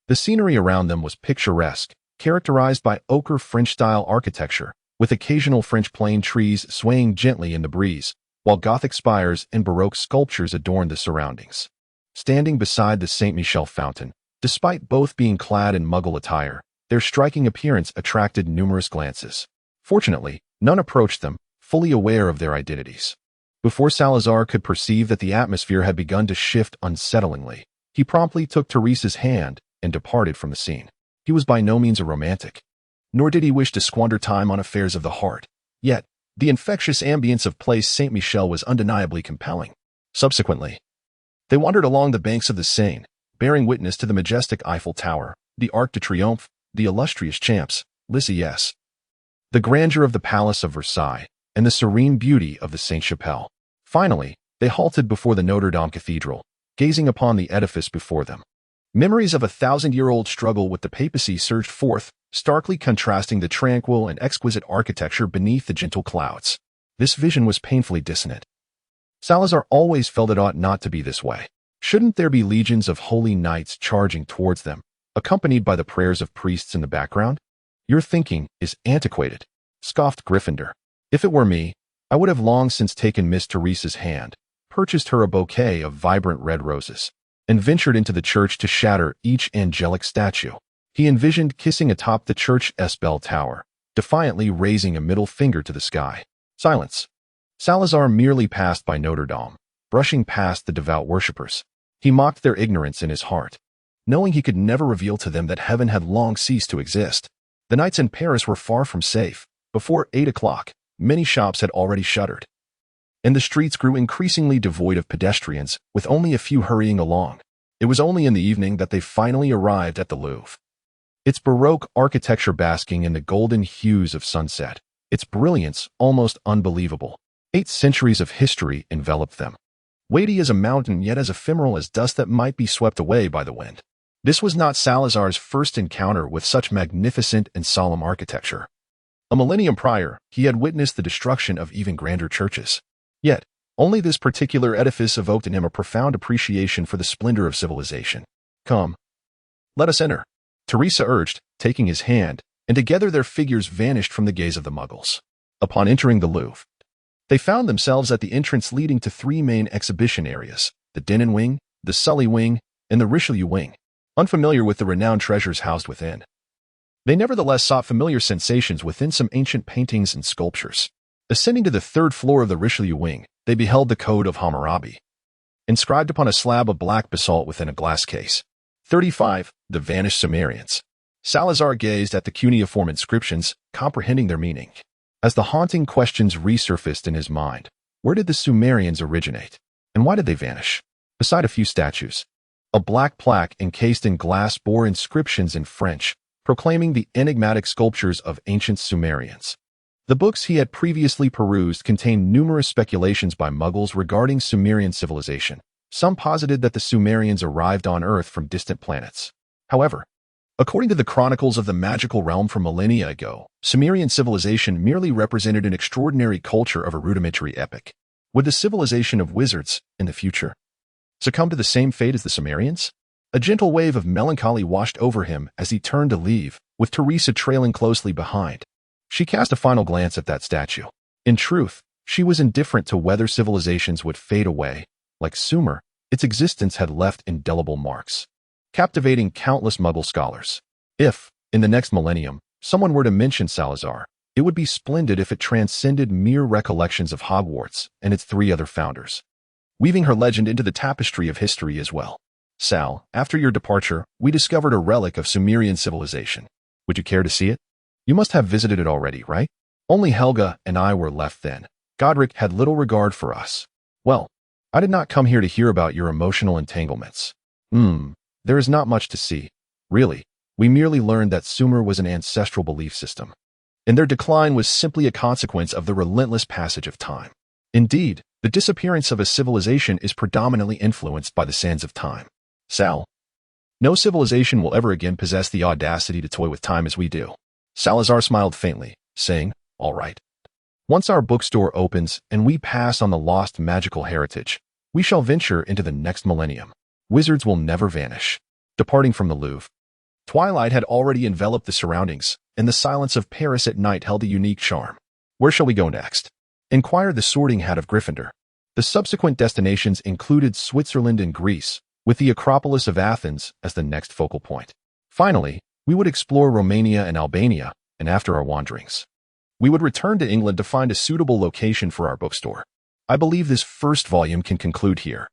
The scenery around them was picturesque, characterized by ochre French-style architecture, with occasional French plane trees swaying gently in the breeze, while Gothic spires and Baroque sculptures adorned the surroundings. Standing beside the Saint-Michel fountain, despite both being clad in Muggle attire, their striking appearance attracted numerous glances. Fortunately, none approached them, fully aware of their identities. Before Salazar could perceive that the atmosphere had begun to shift unsettlingly, he promptly took Teresa's hand and departed from the scene. He was by no means a romantic, nor did he wish to squander time on affairs of the heart. Yet, the infectious ambience of Place Saint-Michel was undeniably compelling. Subsequently, they wandered along the banks of the Seine, bearing witness to the majestic Eiffel Tower, the Arc de Triomphe, the illustrious Champs, Élysées, the grandeur of the Palace of Versailles, and the serene beauty of the Sainte-Chapelle. Finally, they halted before the Notre Dame Cathedral, gazing upon the edifice before them. Memories of a thousand-year-old struggle with the papacy surged forth, starkly contrasting the tranquil and exquisite architecture beneath the gentle clouds. This vision was painfully dissonant. Salazar always felt it ought not to be this way. Shouldn't there be legions of holy knights charging towards them, accompanied by the prayers of priests in the background? Your thinking is antiquated, scoffed Gryffindor. If it were me, I would have long since taken Miss Teresa's hand, purchased her a bouquet of vibrant red roses, and ventured into the church to shatter each angelic statue. He envisioned kissing atop the church's bell tower, defiantly raising a middle finger to the sky. Silence. Salazar merely passed by Notre Dame, brushing past the devout worshippers. He mocked their ignorance in his heart, knowing he could never reveal to them that heaven had long ceased to exist. The nights in Paris were far from safe. Before 8 o'clock, many shops had already shuttered, and the streets grew increasingly devoid of pedestrians, with only a few hurrying along. It was only in the evening that they finally arrived at the Louvre. Its Baroque architecture basking in the golden hues of sunset, its brilliance almost unbelievable. 8 centuries of history enveloped them. Weighty as a mountain, yet as ephemeral as dust that might be swept away by the wind. This was not Salazar's first encounter with such magnificent and solemn architecture. A millennium prior, he had witnessed the destruction of even grander churches. Yet, only this particular edifice evoked in him a profound appreciation for the splendor of civilization. Come, let us enter, Teresa urged, taking his hand, and together their figures vanished from the gaze of the Muggles. Upon entering the Louvre, they found themselves at the entrance leading to 3 main exhibition areas, the Denon Wing, the Sully Wing, and the Richelieu Wing. Unfamiliar with the renowned treasures housed within, they nevertheless sought familiar sensations within some ancient paintings and sculptures. Ascending to the 3rd floor of the Richelieu Wing, they beheld the Code of Hammurabi, inscribed upon a slab of black basalt within a glass case. 35. The Vanished Sumerians. Salazar gazed at the cuneiform inscriptions, comprehending their meaning. As the haunting questions resurfaced in his mind, where did the Sumerians originate? And why did they vanish? Beside a few statues, a black plaque encased in glass bore inscriptions in French, proclaiming the enigmatic sculptures of ancient Sumerians. The books he had previously perused contained numerous speculations by Muggles regarding Sumerian civilization. Some posited that the Sumerians arrived on Earth from distant planets. However, according to the chronicles of the magical realm from millennia ago, Sumerian civilization merely represented an extraordinary culture of a rudimentary epoch. Would the civilization of wizards, in the future, succumb to the same fate as the Sumerians? A gentle wave of melancholy washed over him as he turned to leave, with Teresa trailing closely behind. She cast a final glance at that statue. In truth, she was indifferent to whether civilizations would fade away. Like Sumer, its existence had left indelible marks, captivating countless Muggle scholars. If, in the next millennium, someone were to mention Salazar, it would be splendid if it transcended mere recollections of Hogwarts and its 3 other founders, weaving her legend into the tapestry of history as well. Sal, after your departure, we discovered a relic of Sumerian civilization. Would you care to see it? You must have visited it already, right? Only Helga and I were left then. Godric had little regard for us. Well, I did not come here to hear about your emotional entanglements. There is not much to see. Really, we merely learned that Sumer was an ancestral belief system, and their decline was simply a consequence of the relentless passage of time. Indeed, the disappearance of a civilization is predominantly influenced by the sands of time. Sal, no civilization will ever again possess the audacity to toy with time as we do. Salazar smiled faintly, saying, all right. Once our bookstore opens and we pass on the lost magical heritage, we shall venture into the next millennium. Wizards will never vanish. Departing from the Louvre, twilight had already enveloped the surroundings, and the silence of Paris at night held a unique charm. Where shall we go next? Inquired the Sorting Hat of Gryffindor. The subsequent destinations included Switzerland and Greece, with the Acropolis of Athens as the next focal point. Finally, we would explore Romania and Albania, and after our wanderings, we would return to England to find a suitable location for our bookstore. I believe this first volume can conclude here.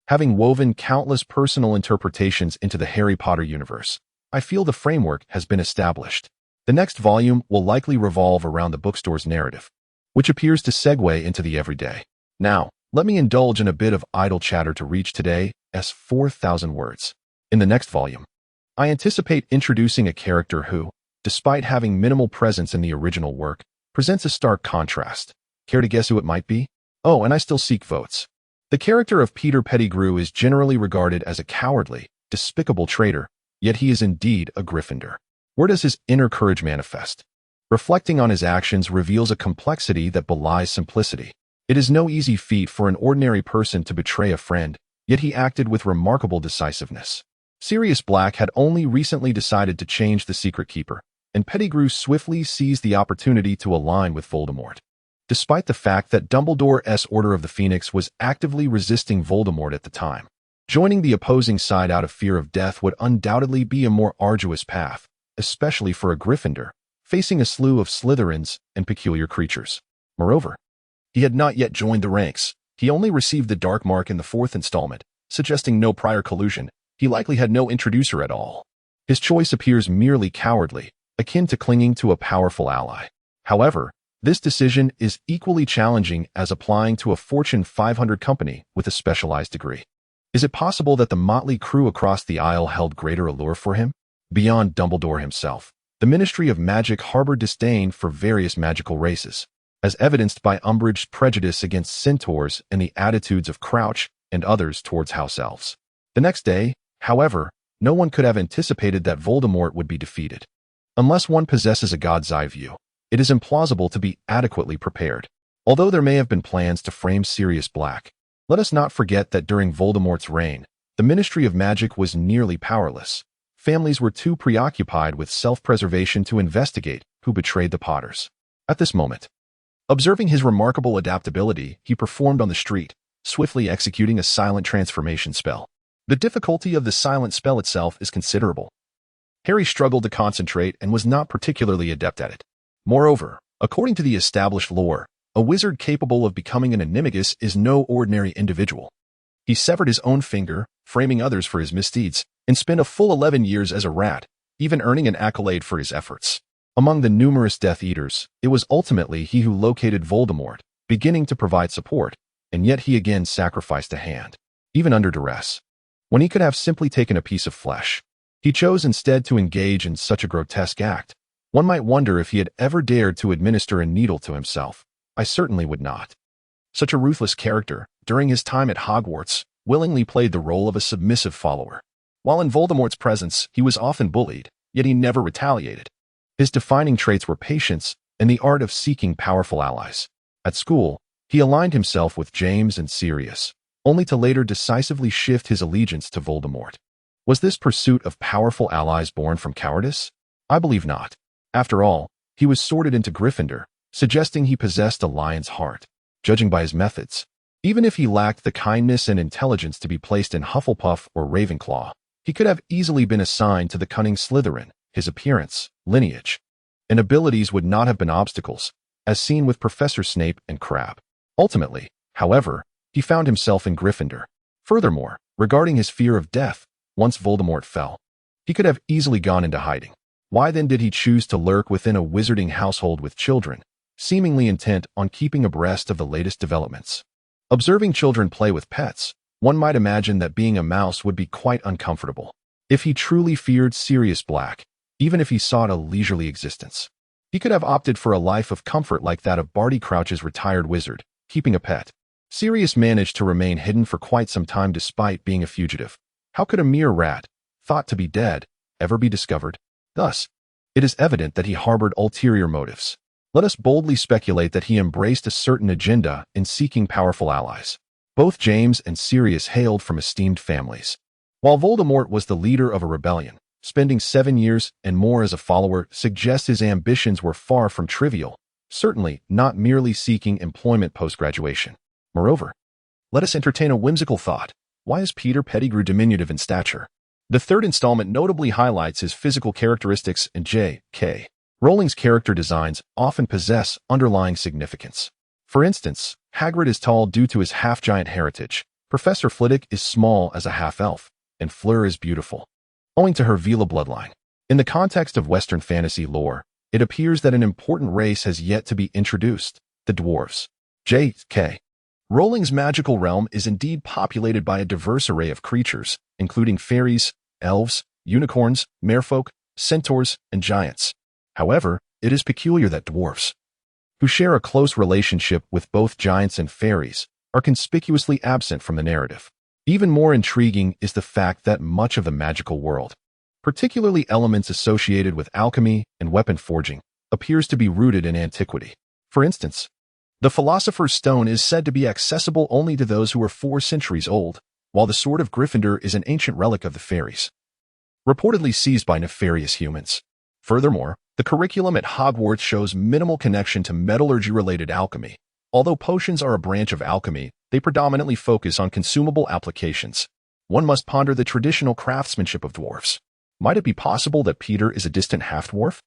Having woven countless personal interpretations into the Harry Potter universe, I feel the framework has been established. The next volume will likely revolve around the bookstore's narrative, which appears to segue into the everyday. Now, let me indulge in a bit of idle chatter to reach today's 4,000 words. In the next volume, I anticipate introducing a character who, despite having minimal presence in the original work, presents a stark contrast. Care to guess who it might be? Oh, and I still seek votes. The character of Peter Pettigrew is generally regarded as a cowardly, despicable traitor, yet he is indeed a Gryffindor. Where does his inner courage manifest? Reflecting on his actions reveals a complexity that belies simplicity. It is no easy feat for an ordinary person to betray a friend, yet he acted with remarkable decisiveness. Sirius Black had only recently decided to change the Secret Keeper, and Pettigrew swiftly seized the opportunity to align with Voldemort. despite the fact that Dumbledore's Order of the Phoenix was actively resisting Voldemort at the time. Joining the opposing side out of fear of death would undoubtedly be a more arduous path, especially for a Gryffindor, facing a slew of Slytherins and peculiar creatures. Moreover, he had not yet joined the ranks. He only received the Dark Mark in the 4th installment, suggesting no prior collusion. He likely had no introducer at all. His choice appears merely cowardly, akin to clinging to a powerful ally. However, this decision is equally challenging as applying to a Fortune 500 company with a specialized degree. Is it possible that the motley crew across the aisle held greater allure for him? Beyond Dumbledore himself, the Ministry of Magic harbored disdain for various magical races, as evidenced by Umbridge's prejudice against centaurs and the attitudes of Crouch and others towards house elves. The next day, however, no one could have anticipated that Voldemort would be defeated. Unless one possesses a god's eye view, it is implausible to be adequately prepared. Although there may have been plans to frame Sirius Black, let us not forget that during Voldemort's reign, the Ministry of Magic was nearly powerless. Families were too preoccupied with self-preservation to investigate who betrayed the Potters. At this moment, observing his remarkable adaptability, he performed on the street, swiftly executing a silent transformation spell. The difficulty of the silent spell itself is considerable. Harry struggled to concentrate and was not particularly adept at it. Moreover, according to the established lore, a wizard capable of becoming an animagus is no ordinary individual. He severed his own finger, framing others for his misdeeds, and spent a full 11 years as a rat, even earning an accolade for his efforts. Among the numerous Death Eaters, it was ultimately he who located Voldemort, beginning to provide support, and yet he again sacrificed a hand, even under duress, when he could have simply taken a piece of flesh. He chose instead to engage in such a grotesque act. One might wonder if he had ever dared to administer a needle to himself. I certainly would not. Such a ruthless character, during his time at Hogwarts, willingly played the role of a submissive follower. While in Voldemort's presence, he was often bullied, yet he never retaliated. His defining traits were patience and the art of seeking powerful allies. At school, he aligned himself with James and Sirius, only to later decisively shift his allegiance to Voldemort. Was this pursuit of powerful allies born from cowardice? I believe not. After all, he was sorted into Gryffindor, suggesting he possessed a lion's heart, judging by his methods. Even if he lacked the kindness and intelligence to be placed in Hufflepuff or Ravenclaw, he could have easily been assigned to the cunning Slytherin. His appearance, lineage, and abilities would not have been obstacles, as seen with Professor Snape and Crabbe. Ultimately, however, he found himself in Gryffindor. Furthermore, regarding his fear of death, once Voldemort fell, he could have easily gone into hiding. Why then did he choose to lurk within a wizarding household with children, seemingly intent on keeping abreast of the latest developments? Observing children play with pets, one might imagine that being a mouse would be quite uncomfortable. If he truly feared Sirius Black, even if he sought a leisurely existence, he could have opted for a life of comfort like that of Barty Crouch's retired wizard, keeping a pet. Sirius managed to remain hidden for quite some time despite being a fugitive. How could a mere rat, thought to be dead, ever be discovered? Thus, it is evident that he harbored ulterior motives. Let us boldly speculate that he embraced a certain agenda in seeking powerful allies. Both James and Sirius hailed from esteemed families. While Voldemort was the leader of a rebellion, spending 7 years and more as a follower suggests his ambitions were far from trivial, certainly not merely seeking employment post-graduation. Moreover, let us entertain a whimsical thought. Why is Peter Pettigrew diminutive in stature? The 3rd installment notably highlights his physical characteristics, and J.K. Rowling's character designs often possess underlying significance. For instance, Hagrid is tall due to his half-giant heritage, Professor Flitwick is small as a half-elf, and Fleur is beautiful, owing to her Vila bloodline. In the context of Western fantasy lore, it appears that an important race has yet to be introduced, the dwarves. J.K. Rowling's magical realm is indeed populated by a diverse array of creatures, including fairies, elves, unicorns, merfolk, centaurs, and giants. However, it is peculiar that dwarves, who share a close relationship with both giants and fairies, are conspicuously absent from the narrative. Even more intriguing is the fact that much of the magical world, particularly elements associated with alchemy and weapon forging, appears to be rooted in antiquity. For instance, the Philosopher's Stone is said to be accessible only to those who are 4 centuries old, while the Sword of Gryffindor is an ancient relic of the fairies, reportedly seized by nefarious humans. Furthermore, The curriculum at Hogwarts shows minimal connection to metallurgy-related alchemy. Although potions are a branch of alchemy, they predominantly focus on consumable applications. One must ponder the traditional craftsmanship of dwarves. Might it be possible that Peter is a distant half-dwarf?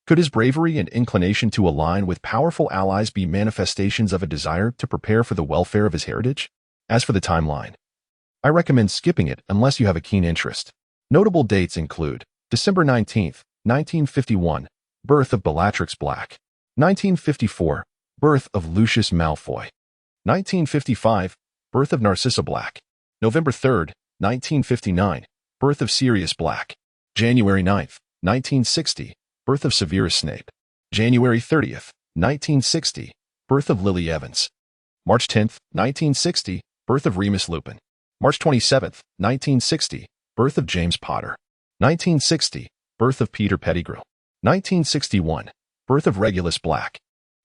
Could his bravery and inclination to align with powerful allies be manifestations of a desire to prepare for the welfare of his heritage? As for the timeline, I recommend skipping it unless you have a keen interest. Notable dates include December 19th, 1951, birth of Bellatrix Black. 1954, birth of Lucius Malfoy. 1955, birth of Narcissa Black. November 3rd, 1959, birth of Sirius Black. January 9th, 1960, birth of Severus Snape. January 30th, 1960, birth of Lily Evans. March 10th, 1960, birth of Remus Lupin. March 27th, 1960, birth of James Potter. 1960, birth of Peter Pettigrew. 1961, birth of Regulus Black.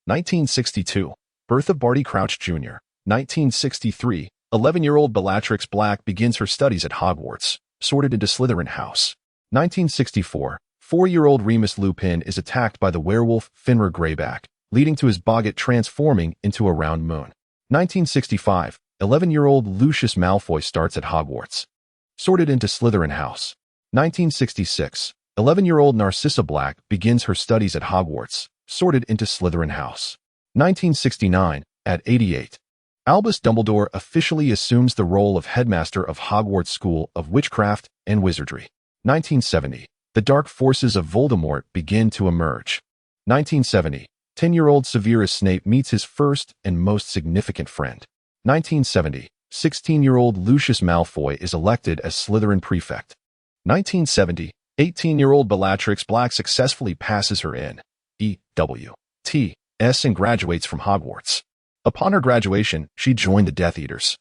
1962, birth of Barty Crouch Jr. 1963, 11-year-old Bellatrix Black begins her studies at Hogwarts, sorted into Slytherin House. 1964, 4-year-old Remus Lupin is attacked by the werewolf Finra Greyback, leading to his boggart transforming into a round moon. 1965, 11-year-old Lucius Malfoy starts at Hogwarts, sorted into Slytherin House. 1966, 11-year-old Narcissa Black begins her studies at Hogwarts, sorted into Slytherin House. 1969, at 88, Albus Dumbledore officially assumes the role of headmaster of Hogwarts School of Witchcraft and Wizardry. 1970, the dark forces of Voldemort begin to emerge. 1970, 10-year-old Severus Snape meets his first and most significant friend. 1970, 16-year-old Lucius Malfoy is elected as Slytherin prefect. 1970, 18-year-old Bellatrix Black successfully passes her EWTS and graduates from Hogwarts. Upon her graduation, she joined the Death Eaters,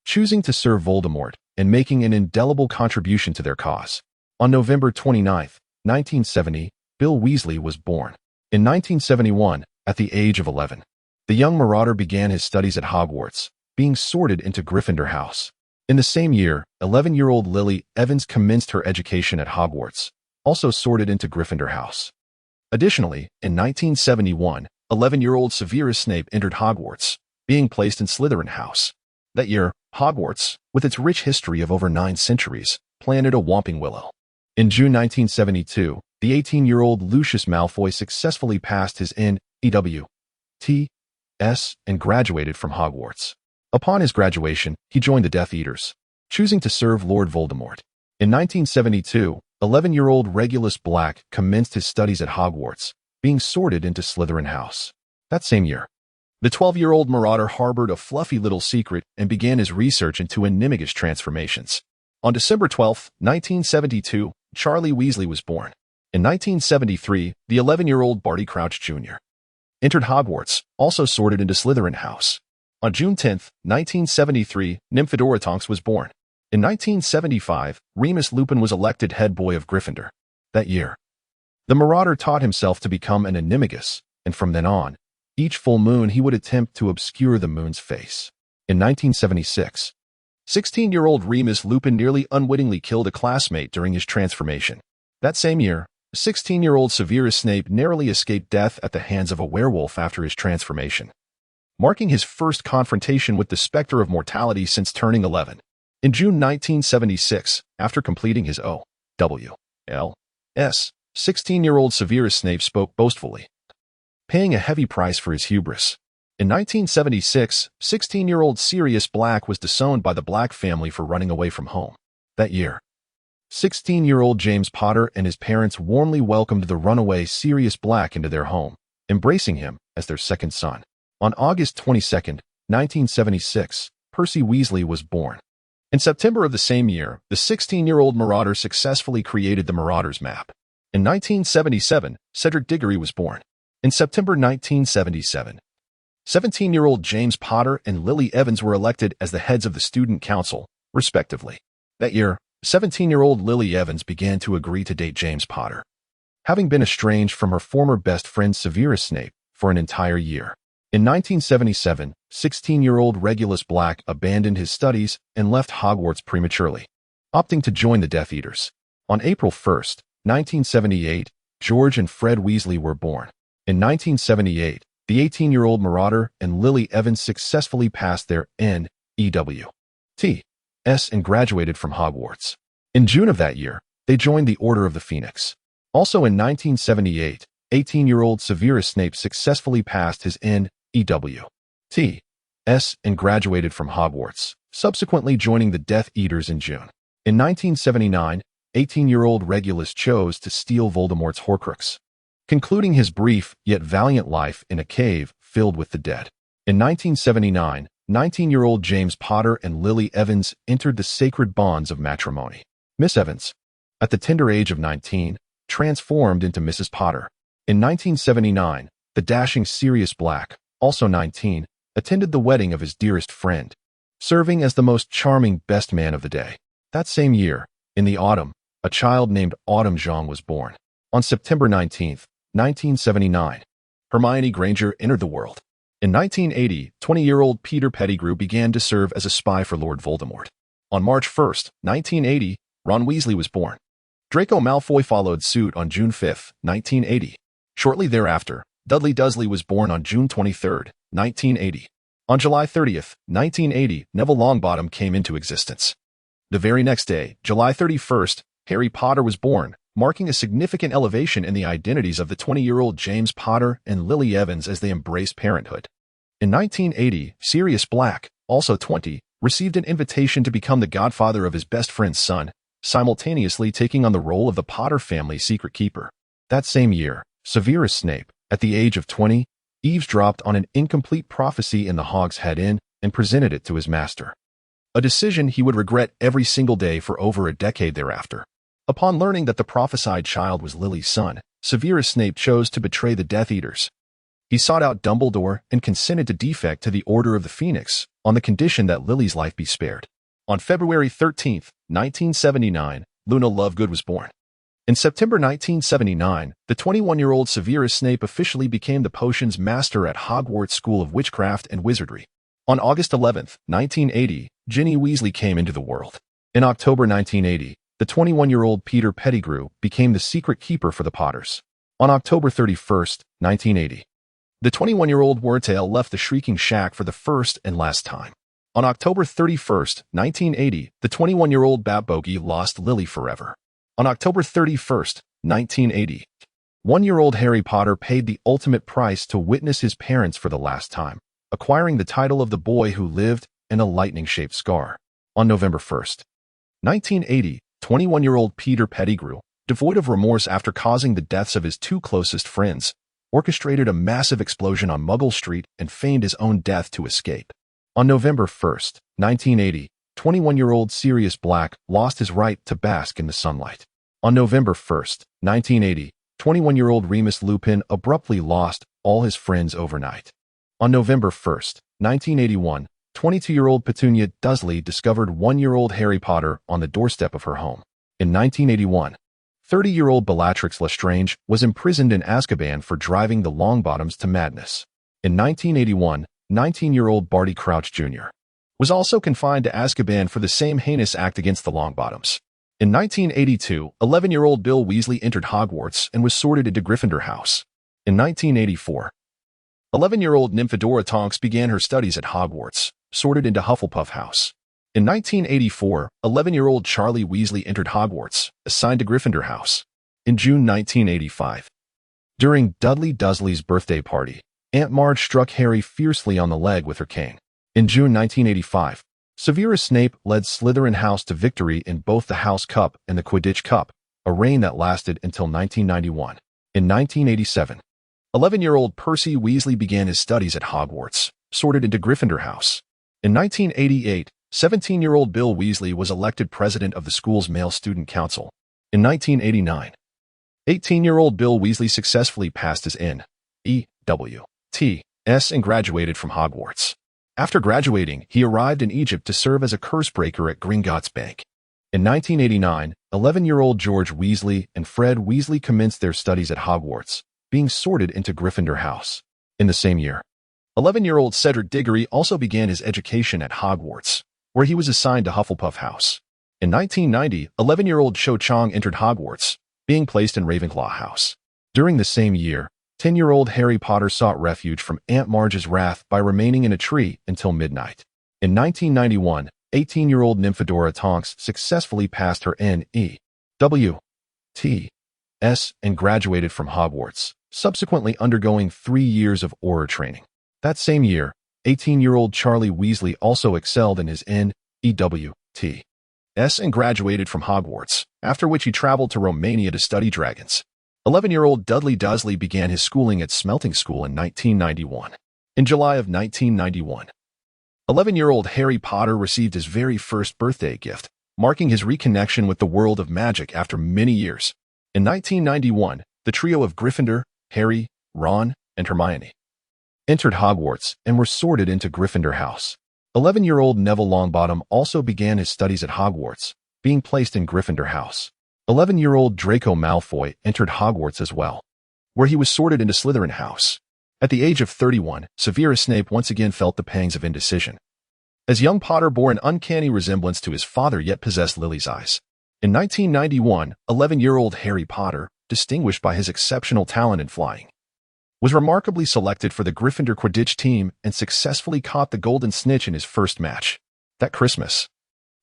choosing to serve Voldemort and making an indelible contribution to their cause. On November 29, 1970, Bill Weasley was born. In 1971, at the age of 11, the young marauder began his studies at Hogwarts, being sorted into Gryffindor House. In the same year, 11-year-old Lily Evans commenced her education at Hogwarts, also sorted into Gryffindor House. Additionally, in 1971, 11-year-old Severus Snape entered Hogwarts, being placed in Slytherin House. That year, Hogwarts, with its rich history of over 9 centuries, planted a whomping willow. In June 1972, the 18-year-old Lucius Malfoy successfully passed his EWTS and graduated from Hogwarts. Upon his graduation, he joined the Death Eaters, choosing to serve Lord Voldemort. In 1972, 11-year-old Regulus Black commenced his studies at Hogwarts, being sorted into Slytherin House. That same year, the 12-year-old marauder harbored a fluffy little secret and began his research into animagus transformations. On December 12, 1972, Charlie Weasley was born. In 1973, the 11-year-old Barty Crouch Jr. entered Hogwarts, also sorted into Slytherin House. On June 10, 1973, Nymphadora Tonks was born. In 1975, Remus Lupin was elected head boy of Gryffindor. That year, the marauder taught himself to become an animagus, and from then on, each full moon he would attempt to obscure the moon's face. In 1976, 16-year-old Remus Lupin nearly unwittingly killed a classmate during his transformation. That same year, 16-year-old Severus Snape narrowly escaped death at the hands of a werewolf after his transformation, marking his first confrontation with the specter of mortality since turning 11. In June 1976, after completing his OWLS, 16-year-old Severus Snape spoke boastfully, paying a heavy price for his hubris. In 1976, 16-year-old Sirius Black was disowned by the Black family for running away from home. That year, 16-year-old James Potter and his parents warmly welcomed the runaway Sirius Black into their home, embracing him as their second son. On August 22, 1976, Percy Weasley was born. In September of the same year, the 16-year-old marauder successfully created the Marauders map. In 1977, Cedric Diggory was born. In September 1977, 17-year-old James Potter and Lily Evans were elected as the heads of the Student Council, respectively. That year, 17-year-old Lily Evans began to agree to date James Potter, having been estranged from her former best friend Severus Snape for an entire year. In 1977, 16-year-old Regulus Black abandoned his studies and left Hogwarts prematurely, opting to join the Death Eaters. On April 1, 1978, George and Fred Weasley were born. In 1978, the 18-year-old Marauder and Lily Evans successfully passed their NEWT and graduated from Hogwarts. In June of that year, they joined the Order of the Phoenix. Also in 1978, 18-year-old Severus Snape successfully passed his NEWT and graduated from Hogwarts, subsequently joining the Death Eaters in June. In 1979, 18-year-old Regulus chose to steal Voldemort's Horcrux, concluding his brief yet valiant life in a cave filled with the dead. In 1979, 19-year-old James Potter and Lily Evans entered the sacred bonds of matrimony. Miss Evans, at the tender age of 19, transformed into Mrs. Potter. In 1979, the dashing Sirius Black, also 19, attended the wedding of his dearest friend, serving as the most charming best man of the day. That same year, in the autumn, a child named Autumn Zhang was born. On September 19, 1979, Hermione Granger entered the world. In 1980, 20-year-old Peter Pettigrew began to serve as a spy for Lord Voldemort. On March 1, 1980, Ron Weasley was born. Draco Malfoy followed suit on June 5, 1980. Shortly thereafter, Dudley Dursley was born on June 23, 1980. On July 30, 1980, Neville Longbottom came into existence. The very next day, July 31st, Harry Potter was born, marking a significant elevation in the identities of the 20-year-old James Potter and Lily Evans as they embraced parenthood. In 1980, Sirius Black, also 20, received an invitation to become the godfather of his best friend's son, simultaneously taking on the role of the Potter family's secret keeper. That same year, Severus Snape, at the age of 20, eavesdropped on an incomplete prophecy in the Hog's Head Inn and presented it to his master, a decision he would regret every single day for over a decade thereafter. Upon learning that the prophesied child was Lily's son, Severus Snape chose to betray the Death Eaters. He sought out Dumbledore and consented to defect to the Order of the Phoenix on the condition that Lily's life be spared. On February 13, 1979, Luna Lovegood was born. In September 1979, the 21-year-old Severus Snape officially became the potions master at Hogwarts School of Witchcraft and Wizardry. On August 11, 1980, Ginny Weasley came into the world. In October 1980, the 21-year-old Peter Pettigrew became the secret keeper for the Potters. On October 31, 1980, the 21-year-old Wordtail left the Shrieking Shack for the first and last time. On October 31, 1980, the 21-year-old Bat-Bogey lost Lily forever. On October 31, 1980, 1-year-old Harry Potter paid the ultimate price to witness his parents for the last time, acquiring the title of the boy who lived and a lightning-shaped scar. On November 1, 1980, 21-year-old Peter Pettigrew, devoid of remorse after causing the deaths of his two closest friends, orchestrated a massive explosion on Muggle Street and feigned his own death to escape. On November 1, 1980, 21-year-old Sirius Black lost his right to bask in the sunlight. On November 1, 1980, 21-year-old Remus Lupin abruptly lost all his friends overnight. On November 1, 1981, 22-year-old Petunia Dursley discovered 1-year-old Harry Potter on the doorstep of her home. In 1981, 30-year-old Bellatrix Lestrange was imprisoned in Azkaban for driving the Longbottoms to madness. In 1981, 19-year-old Barty Crouch Jr. was also confined to Azkaban for the same heinous act against the Longbottoms. In 1982, 11-year-old Bill Weasley entered Hogwarts and was sorted into Gryffindor House. In 1984, 11-year-old Nymphadora Tonks began her studies at Hogwarts, sorted into Hufflepuff House. In 1984, 11-year-old Charlie Weasley entered Hogwarts, assigned to Gryffindor House. In June 1985, during Dudley Dursley's birthday party, Aunt Marge struck Harry fiercely on the leg with her cane. In June 1985, Severus Snape led Slytherin House to victory in both the House Cup and the Quidditch Cup, a reign that lasted until 1991. In 1987, 11-year-old Percy Weasley began his studies at Hogwarts, sorted into Gryffindor House. In 1988, 17-year-old Bill Weasley was elected president of the school's male student council. In 1989, 18-year-old Bill Weasley successfully passed his NEWT and graduated from Hogwarts. After graduating, he arrived in Egypt to serve as a cursebreaker at Gringotts Bank. In 1989, 11-year-old George Weasley and Fred Weasley commenced their studies at Hogwarts, being sorted into Gryffindor House. In the same year, 11-year-old Cedric Diggory also began his education at Hogwarts, where he was assigned to Hufflepuff House. In 1990, 11-year-old Cho Chang entered Hogwarts, being placed in Ravenclaw House. During the same year, 10-year-old Harry Potter sought refuge from Aunt Marge's wrath by remaining in a tree until midnight. In 1991, 18-year-old Nymphadora Tonks successfully passed her NEWT and graduated from Hogwarts, subsequently undergoing 3 years of Auror training. That same year, 18-year-old Charlie Weasley also excelled in his NEWT and graduated from Hogwarts, after which he traveled to Romania to study dragons. 11-year-old Dudley Dursley began his schooling at Smelting School in 1991. In July of 1991, 11-year-old Harry Potter received his very first birthday gift, marking his reconnection with the world of magic after many years. In 1991, the trio of Gryffindor, Harry, Ron, and Hermione entered Hogwarts and were sorted into Gryffindor House. 11-year-old Neville Longbottom also began his studies at Hogwarts, being placed in Gryffindor House. 11-year-old Draco Malfoy entered Hogwarts as well, where he was sorted into Slytherin House. At the age of 31, Severus Snape once again felt the pangs of indecision, as young Potter bore an uncanny resemblance to his father yet possessed Lily's eyes. In 1991, 11-year-old Harry Potter, distinguished by his exceptional talent in flying, was remarkably selected for the Gryffindor Quidditch team and successfully caught the Golden Snitch in his first match. That Christmas,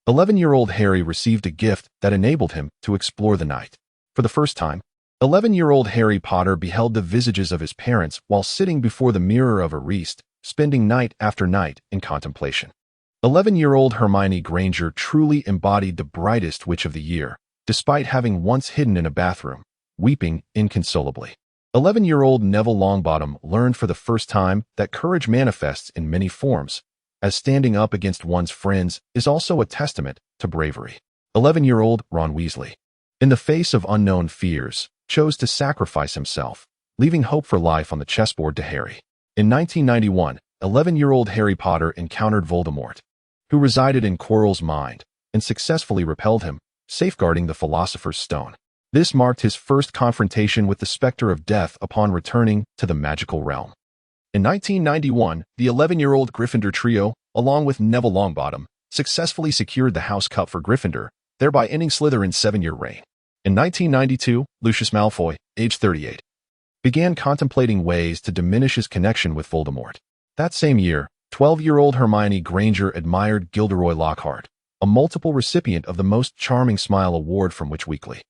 11-year-old Harry received a gift that enabled him to explore the night. For the first time, 11-year-old Harry Potter beheld the visages of his parents while sitting before the mirror of a Reist, spending night after night in contemplation. 11-year-old Hermione Granger truly embodied the brightest witch of the year, despite having once hidden in a bathroom, weeping inconsolably. 11-year-old Neville Longbottom learned for the first time that courage manifests in many forms, as standing up against one's friends is also a testament to bravery. 11-year-old Ron Weasley, in the face of unknown fears, chose to sacrifice himself, leaving hope for life on the chessboard to Harry. In 1991, 11-year-old Harry Potter encountered Voldemort, who resided in Quirrell's mind, and successfully repelled him, safeguarding the Philosopher's Stone. This marked his first confrontation with the specter of death upon returning to the magical realm. In 1991, the 11-year-old Gryffindor trio, along with Neville Longbottom, successfully secured the House Cup for Gryffindor, thereby ending Slytherin's 7-year reign. In 1992, Lucius Malfoy, age 38, began contemplating ways to diminish his connection with Voldemort. That same year, 12-year-old Hermione Granger admired Gilderoy Lockhart, a multiple recipient of the Most Charming Smile Award from Witch Weekly.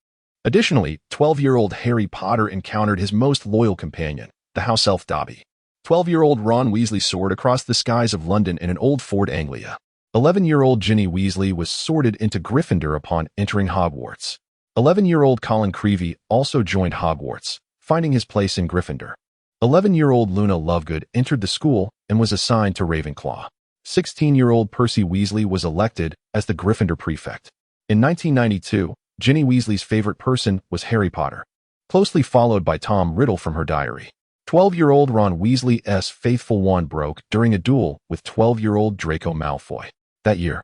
Additionally, 12-year-old Harry Potter encountered his most loyal companion, the house elf Dobby. 12-year-old Ron Weasley soared across the skies of London in an old Ford Anglia. 11-year-old Ginny Weasley was sorted into Gryffindor upon entering Hogwarts. 11-year-old Colin Creevey also joined Hogwarts, finding his place in Gryffindor. 11-year-old Luna Lovegood entered the school and was assigned to Ravenclaw. 16-year-old Percy Weasley was elected as the Gryffindor prefect. In 1992, Ginny Weasley's favorite person was Harry Potter, closely followed by Tom Riddle from her diary. 12-year-old Ron Weasley's faithful wand broke during a duel with 12-year-old Draco Malfoy. That year,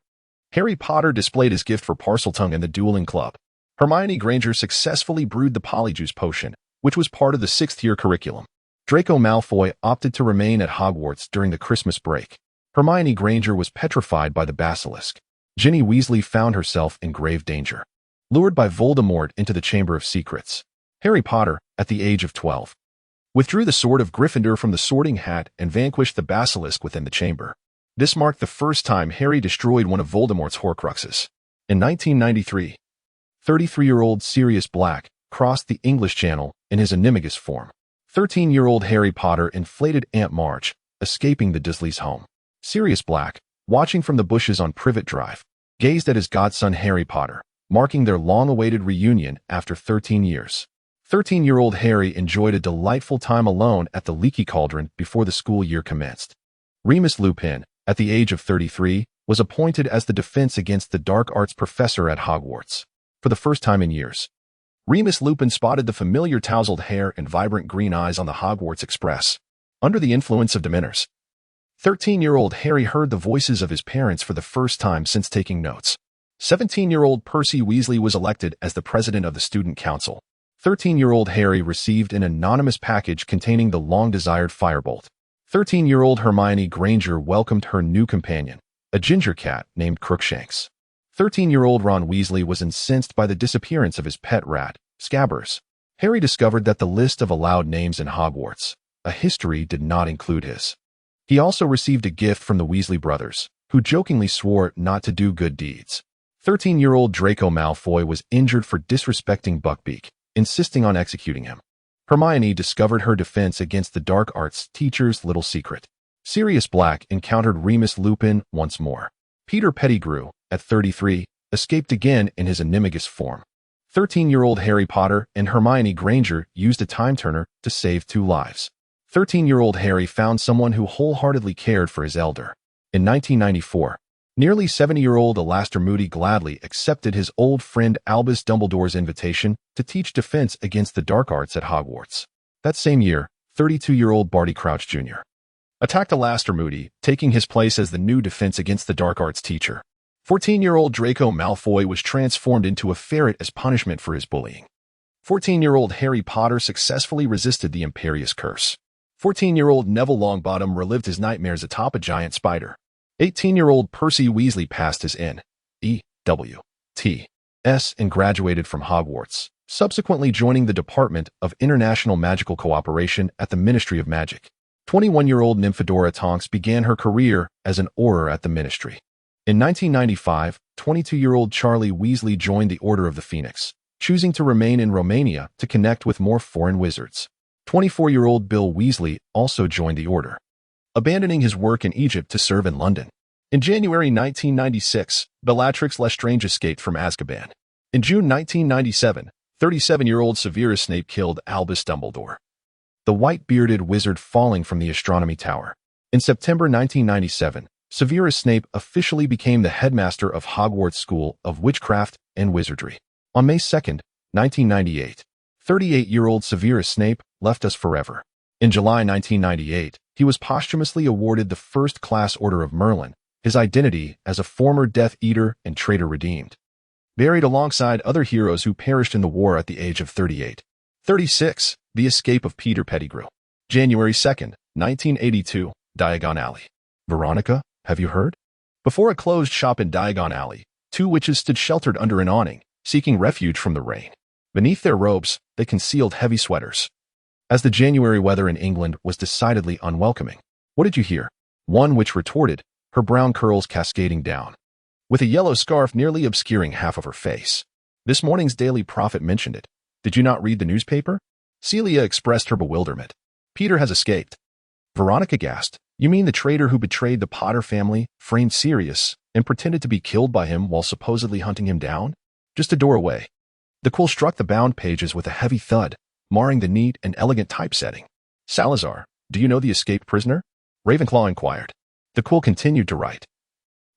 Harry Potter displayed his gift for Parseltongue in the dueling club. Hermione Granger successfully brewed the Polyjuice Potion, which was part of the 6th-year curriculum. Draco Malfoy opted to remain at Hogwarts during the Christmas break. Hermione Granger was petrified by the basilisk. Ginny Weasley found herself in grave danger, lured by Voldemort into the Chamber of Secrets. Harry Potter, at the age of 12, withdrew the sword of Gryffindor from the sorting hat and vanquished the basilisk within the chamber. This marked the first time Harry destroyed one of Voldemort's Horcruxes. In 1993, 33-year-old Sirius Black crossed the English Channel in his animagus form. 13-year-old Harry Potter inflated Aunt Marge, escaping the Dursleys' home. Sirius Black, watching from the bushes on Privet Drive, gazed at his godson Harry Potter, marking their long-awaited reunion after 13 years. 13-year-old Harry enjoyed a delightful time alone at the Leaky Cauldron before the school year commenced. Remus Lupin, at the age of 33, was appointed as the defense against the dark arts professor at Hogwarts. For the first time in years, Remus Lupin spotted the familiar tousled hair and vibrant green eyes on the Hogwarts Express. Under the influence of Dementors, 13-year-old Harry heard the voices of his parents for the first time since taking notes. 17-year-old Percy Weasley was elected as the president of the Student Council. 13-year-old Harry received an anonymous package containing the long-desired firebolt. 13-year-old Hermione Granger welcomed her new companion, a ginger cat named Crookshanks. 13-year-old Ron Weasley was incensed by the disappearance of his pet rat, Scabbers. Harry discovered that the list of allowed names in Hogwarts, a history, did not include his. He also received a gift from the Weasley brothers, who jokingly swore not to do good deeds. 13-year-old Draco Malfoy was injured for disrespecting Buckbeak, insisting on executing him. Hermione discovered her defense against the dark arts teacher's little secret. Sirius Black encountered Remus Lupin once more. Peter Pettigrew, at 33, escaped again in his animagus form. 13-year-old Harry Potter and Hermione Granger used a time turner to save 2 lives. 13-year-old Harry found someone who wholeheartedly cared for his elder. In 1994, nearly 70-year-old Alastor Moody gladly accepted his old friend Albus Dumbledore's invitation to teach defense against the dark arts at Hogwarts. That same year, 32-year-old Barty Crouch Jr. attacked Alastor Moody, taking his place as the new defense against the dark arts teacher. 14-year-old Draco Malfoy was transformed into a ferret as punishment for his bullying. 14-year-old Harry Potter successfully resisted the Imperious Curse. 14-year-old Neville Longbottom relived his nightmares atop a giant spider. 18-year-old Percy Weasley passed his N.E.W.T.S. and graduated from Hogwarts, subsequently joining the Department of International Magical Cooperation at the Ministry of Magic. 21-year-old Nymphadora Tonks began her career as an Auror at the Ministry. In 1995, 22-year-old Charlie Weasley joined the Order of the Phoenix, choosing to remain in Romania to connect with more foreign wizards. 24-year-old Bill Weasley also joined the Order, abandoning his work in Egypt to serve in London. In January 1996, Bellatrix Lestrange escaped from Azkaban. In June 1997, 37-year-old Severus Snape killed Albus Dumbledore, the white-bearded wizard falling from the astronomy tower. In September 1997, Severus Snape officially became the headmaster of Hogwarts School of Witchcraft and Wizardry. On May 2, 1998, 38-year-old Severus Snape left us forever. In July 1998, he was posthumously awarded the First-Class Order of Merlin, his identity as a former Death Eater and traitor redeemed. Buried alongside other heroes who perished in the war at the age of 38. 36. The escape of Peter Pettigrew. January 2, 1982, Diagon Alley. Veronica, have you heard? Before a closed shop in Diagon Alley, 2 witches stood sheltered under an awning, seeking refuge from the rain. Beneath their robes, they concealed heavy sweaters, as the January weather in England was decidedly unwelcoming. What did you hear? One witch retorted, her brown curls cascading down, with a yellow scarf nearly obscuring half of her face. This morning's Daily Prophet mentioned it. Did you not read the newspaper? Celia expressed her bewilderment. Peter has escaped. Veronica gasped. You mean the traitor who betrayed the Potter family, framed Sirius, and pretended to be killed by him while supposedly hunting him down? Just a door away. The quill struck the bound pages with a heavy thud, marring the neat and elegant typesetting. Salazar, do you know the escaped prisoner? Ravenclaw inquired. The quill continued to write,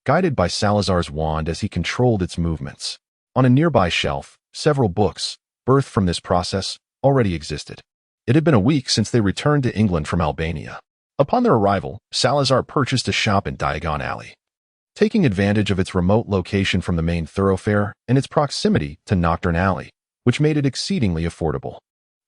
guided by Salazar's wand as he controlled its movements. On a nearby shelf, several books, birthed from this process, already existed. It had been a week since they returned to England from Albania. Upon their arrival, Salazar purchased a shop in Diagon Alley, taking advantage of its remote location from the main thoroughfare and its proximity to Knockturn Alley, which made it exceedingly affordable.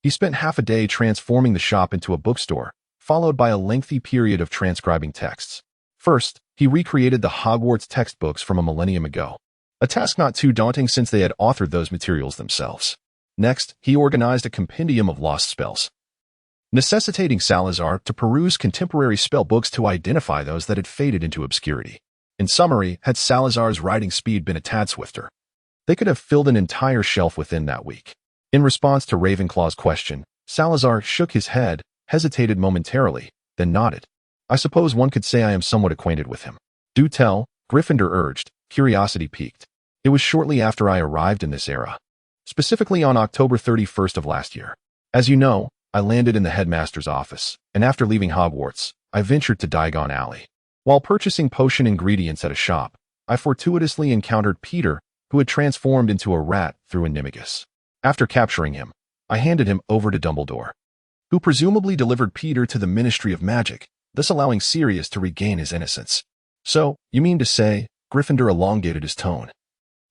He spent half a day transforming the shop into a bookstore, followed by a lengthy period of transcribing texts. First, he recreated the Hogwarts textbooks from a millennium ago, a task not too daunting since they had authored those materials themselves. Next, he organized a compendium of lost spells, necessitating Salazar to peruse contemporary spell books to identify those that had faded into obscurity. In summary, had Salazar's writing speed been a tad swifter, they could have filled an entire shelf within that week. In response to Ravenclaw's question, Salazar shook his head, hesitated momentarily, then nodded. I suppose one could say I am somewhat acquainted with him. Do tell, Gryffindor urged, curiosity piqued. It was shortly after I arrived in this era, specifically on October 31st of last year. As you know, I landed in the headmaster's office, and after leaving Hogwarts, I ventured to Diagon Alley. While purchasing potion ingredients at a shop, I fortuitously encountered Peter, who had transformed into a rat through animagus. After capturing him, I handed him over to Dumbledore, who presumably delivered Peter to the Ministry of Magic, thus allowing Sirius to regain his innocence. So, you mean to say, Gryffindor elongated his tone,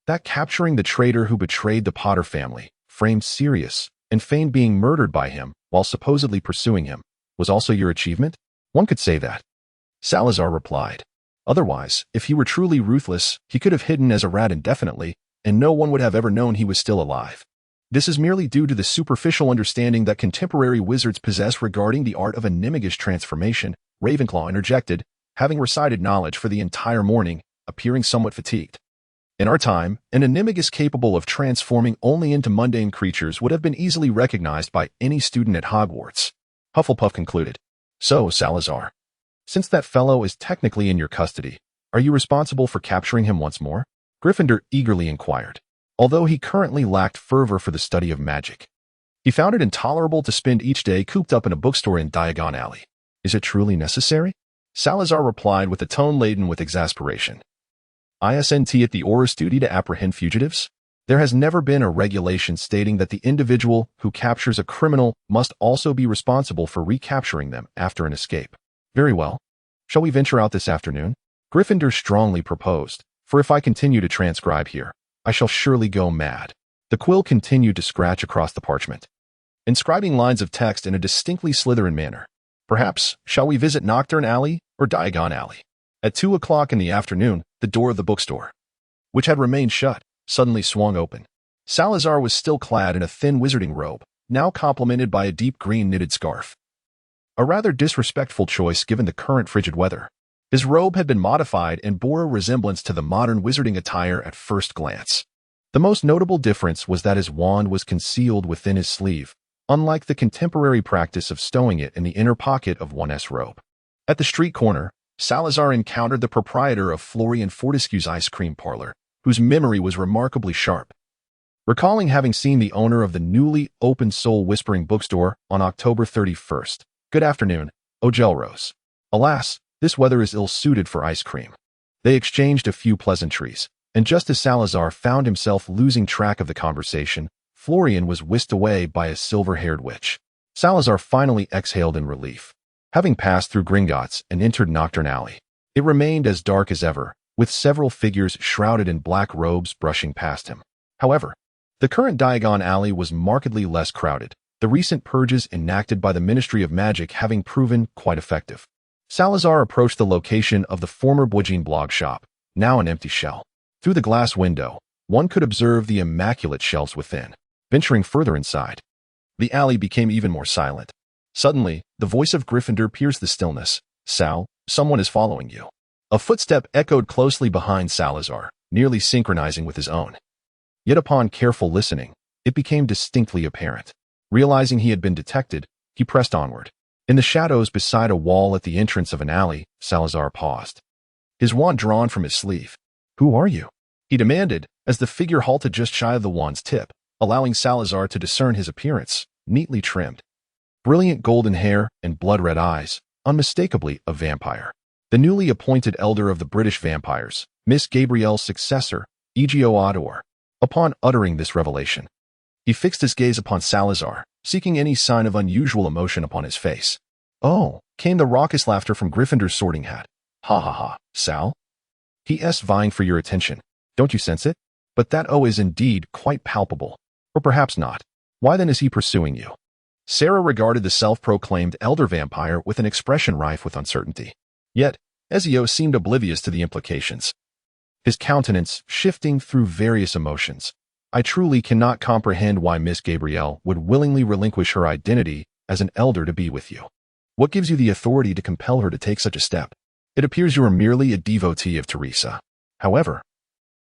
that capturing the traitor who betrayed the Potter family, framed Sirius, and feigned being murdered by him while supposedly pursuing him, was also your achievement? One could say that. Salazar replied. Otherwise, if he were truly ruthless, he could have hidden as a rat indefinitely, and no one would have ever known he was still alive. This is merely due to the superficial understanding that contemporary wizards possess regarding the art of animagish transformation, Ravenclaw interjected, having recited knowledge for the entire morning, appearing somewhat fatigued. In our time, an animagus capable of transforming only into mundane creatures would have been easily recognized by any student at Hogwarts. Hufflepuff concluded. So, Salazar, since that fellow is technically in your custody, are you responsible for capturing him once more? Gryffindor eagerly inquired. Although he currently lacked fervor for the study of magic, he found it intolerable to spend each day cooped up in a bookstore in Diagon Alley. Is it truly necessary? Salazar replied with a tone laden with exasperation. Isn't it the Auror's duty to apprehend fugitives? There has never been a regulation stating that the individual who captures a criminal must also be responsible for recapturing them after an escape. Very well. Shall we venture out this afternoon? Gryffindor strongly proposed, for if I continue to transcribe here, I shall surely go mad. The quill continued to scratch across the parchment, inscribing lines of text in a distinctly Slytherin manner. Perhaps, shall we visit Nocturne Alley or Diagon Alley? At 2 o'clock in the afternoon, the door of the bookstore, which had remained shut, suddenly swung open. Salazar was still clad in a thin wizarding robe, now complemented by a deep green knitted scarf. A rather disrespectful choice given the current frigid weather. His robe had been modified and bore a resemblance to the modern wizarding attire at first glance. The most notable difference was that his wand was concealed within his sleeve, unlike the contemporary practice of stowing it in the inner pocket of one's robe. At the street corner, Salazar encountered the proprietor of Florian Fortescue's ice cream parlor, whose memory was remarkably sharp. Recalling having seen the owner of the newly opened Soul Whispering bookstore on October 31st, "Good afternoon, Ogelrose. Alas, this weather is ill-suited for ice cream." They exchanged a few pleasantries, and just as Salazar found himself losing track of the conversation, Florian was whisked away by a silver-haired witch. Salazar finally exhaled in relief. Having passed through Gringotts and entered Nocturne Alley, it remained as dark as ever, with several figures shrouded in black robes brushing past him. However, the current Diagon Alley was markedly less crowded, the recent purges enacted by the Ministry of Magic having proven quite effective. Salazar approached the location of the former Boijin blog shop, now an empty shell. Through the glass window, one could observe the immaculate shelves within. Venturing further inside, the alley became even more silent. Suddenly, the voice of Gryffindor pierced the stillness. "Sal, someone is following you." A footstep echoed closely behind Salazar, nearly synchronizing with his own. Yet upon careful listening, it became distinctly apparent. Realizing he had been detected, he pressed onward. In the shadows beside a wall at the entrance of an alley, Salazar paused, his wand drawn from his sleeve. "Who are you?" he demanded, as the figure halted just shy of the wand's tip, allowing Salazar to discern his appearance, neatly trimmed. Brilliant golden hair and blood-red eyes, unmistakably a vampire. The newly appointed elder of the British vampires, Miss Gabrielle's successor, Egio Odor. Upon uttering this revelation, he fixed his gaze upon Salazar, seeking any sign of unusual emotion upon his face. "Oh," came the raucous laughter from Gryffindor's sorting hat. "Ha ha ha, Sal? He's vying for your attention. Don't you sense it? But that O is indeed quite palpable. Or perhaps not. Why then is he pursuing you?" Sarah regarded the self-proclaimed elder vampire with an expression rife with uncertainty. Yet, Ezio seemed oblivious to the implications, his countenance shifting through various emotions. "I truly cannot comprehend why Miss Gabrielle would willingly relinquish her identity as an elder to be with you. What gives you the authority to compel her to take such a step? It appears you are merely a devotee of Teresa." However,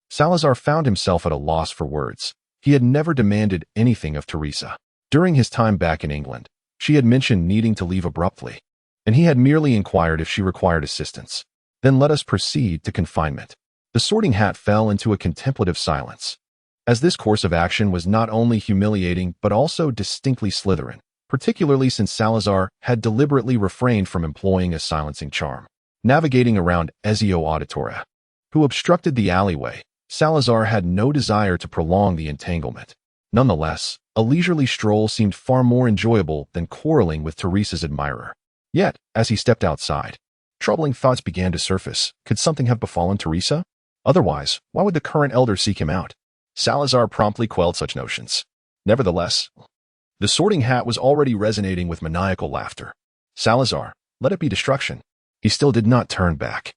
Salazar found himself at a loss for words. He had never demanded anything of Teresa. During his time back in England, she had mentioned needing to leave abruptly, and he had merely inquired if she required assistance. Then let us proceed to confinement. The sorting hat fell into a contemplative silence, as this course of action was not only humiliating but also distinctly Slytherin, particularly since Salazar had deliberately refrained from employing a silencing charm. Navigating around Ezio Auditoria, who obstructed the alleyway, Salazar had no desire to prolong the entanglement. Nonetheless, a leisurely stroll seemed far more enjoyable than quarreling with Teresa's admirer. Yet, as he stepped outside, troubling thoughts began to surface. Could something have befallen Teresa? Otherwise, why would the current elder seek him out? Salazar promptly quelled such notions. Nevertheless, the sorting hat was already resonating with maniacal laughter. Salazar, let it be destruction. He still did not turn back,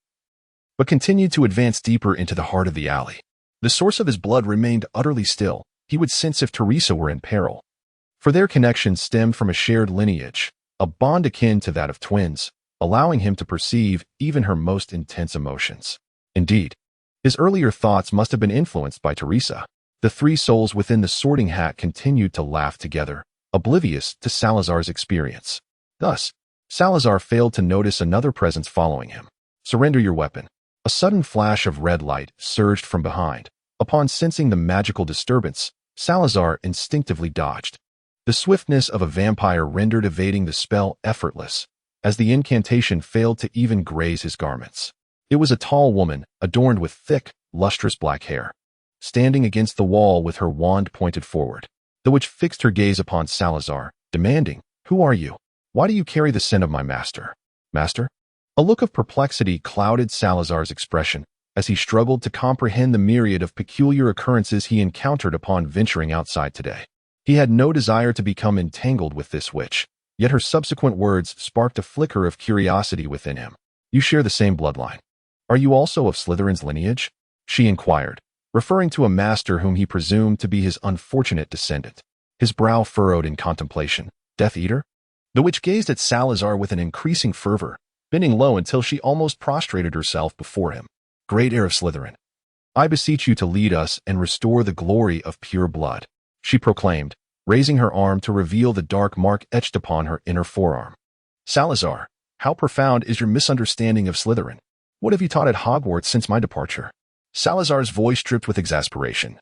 but continued to advance deeper into the heart of the alley. The source of his blood remained utterly still, he would sense if Teresa were in peril. For their connection stemmed from a shared lineage, a bond akin to that of twins, allowing him to perceive even her most intense emotions. Indeed, his earlier thoughts must have been influenced by Teresa. The three souls within the Sorting Hat continued to laugh together, oblivious to Salazar's experience. Thus, Salazar failed to notice another presence following him. "Surrender your weapon." A sudden flash of red light surged from behind. Upon sensing the magical disturbance, Salazar instinctively dodged. The swiftness of a vampire rendered evading the spell effortless, as the incantation failed to even graze his garments. It was a tall woman, adorned with thick, lustrous black hair, standing against the wall with her wand pointed forward. The witch fixed her gaze upon Salazar, demanding, "Who are you? Why do you carry the scent of my master?" "Master?" A look of perplexity clouded Salazar's expression as he struggled to comprehend the myriad of peculiar occurrences he encountered upon venturing outside today. He had no desire to become entangled with this witch, yet her subsequent words sparked a flicker of curiosity within him. "You share the same bloodline. Are you also of Slytherin's lineage?" she inquired, referring to a master whom he presumed to be his unfortunate descendant. His brow furrowed in contemplation. "Death Eater?" The witch gazed at Salazar with an increasing fervor, bending low until she almost prostrated herself before him. "Great heir of Slytherin, I beseech you to lead us and restore the glory of pure blood," she proclaimed, raising her arm to reveal the dark mark etched upon her inner forearm. "Salazar, how profound is your misunderstanding of Slytherin? What have you taught at Hogwarts since my departure?" Salazar's voice dripped with exasperation.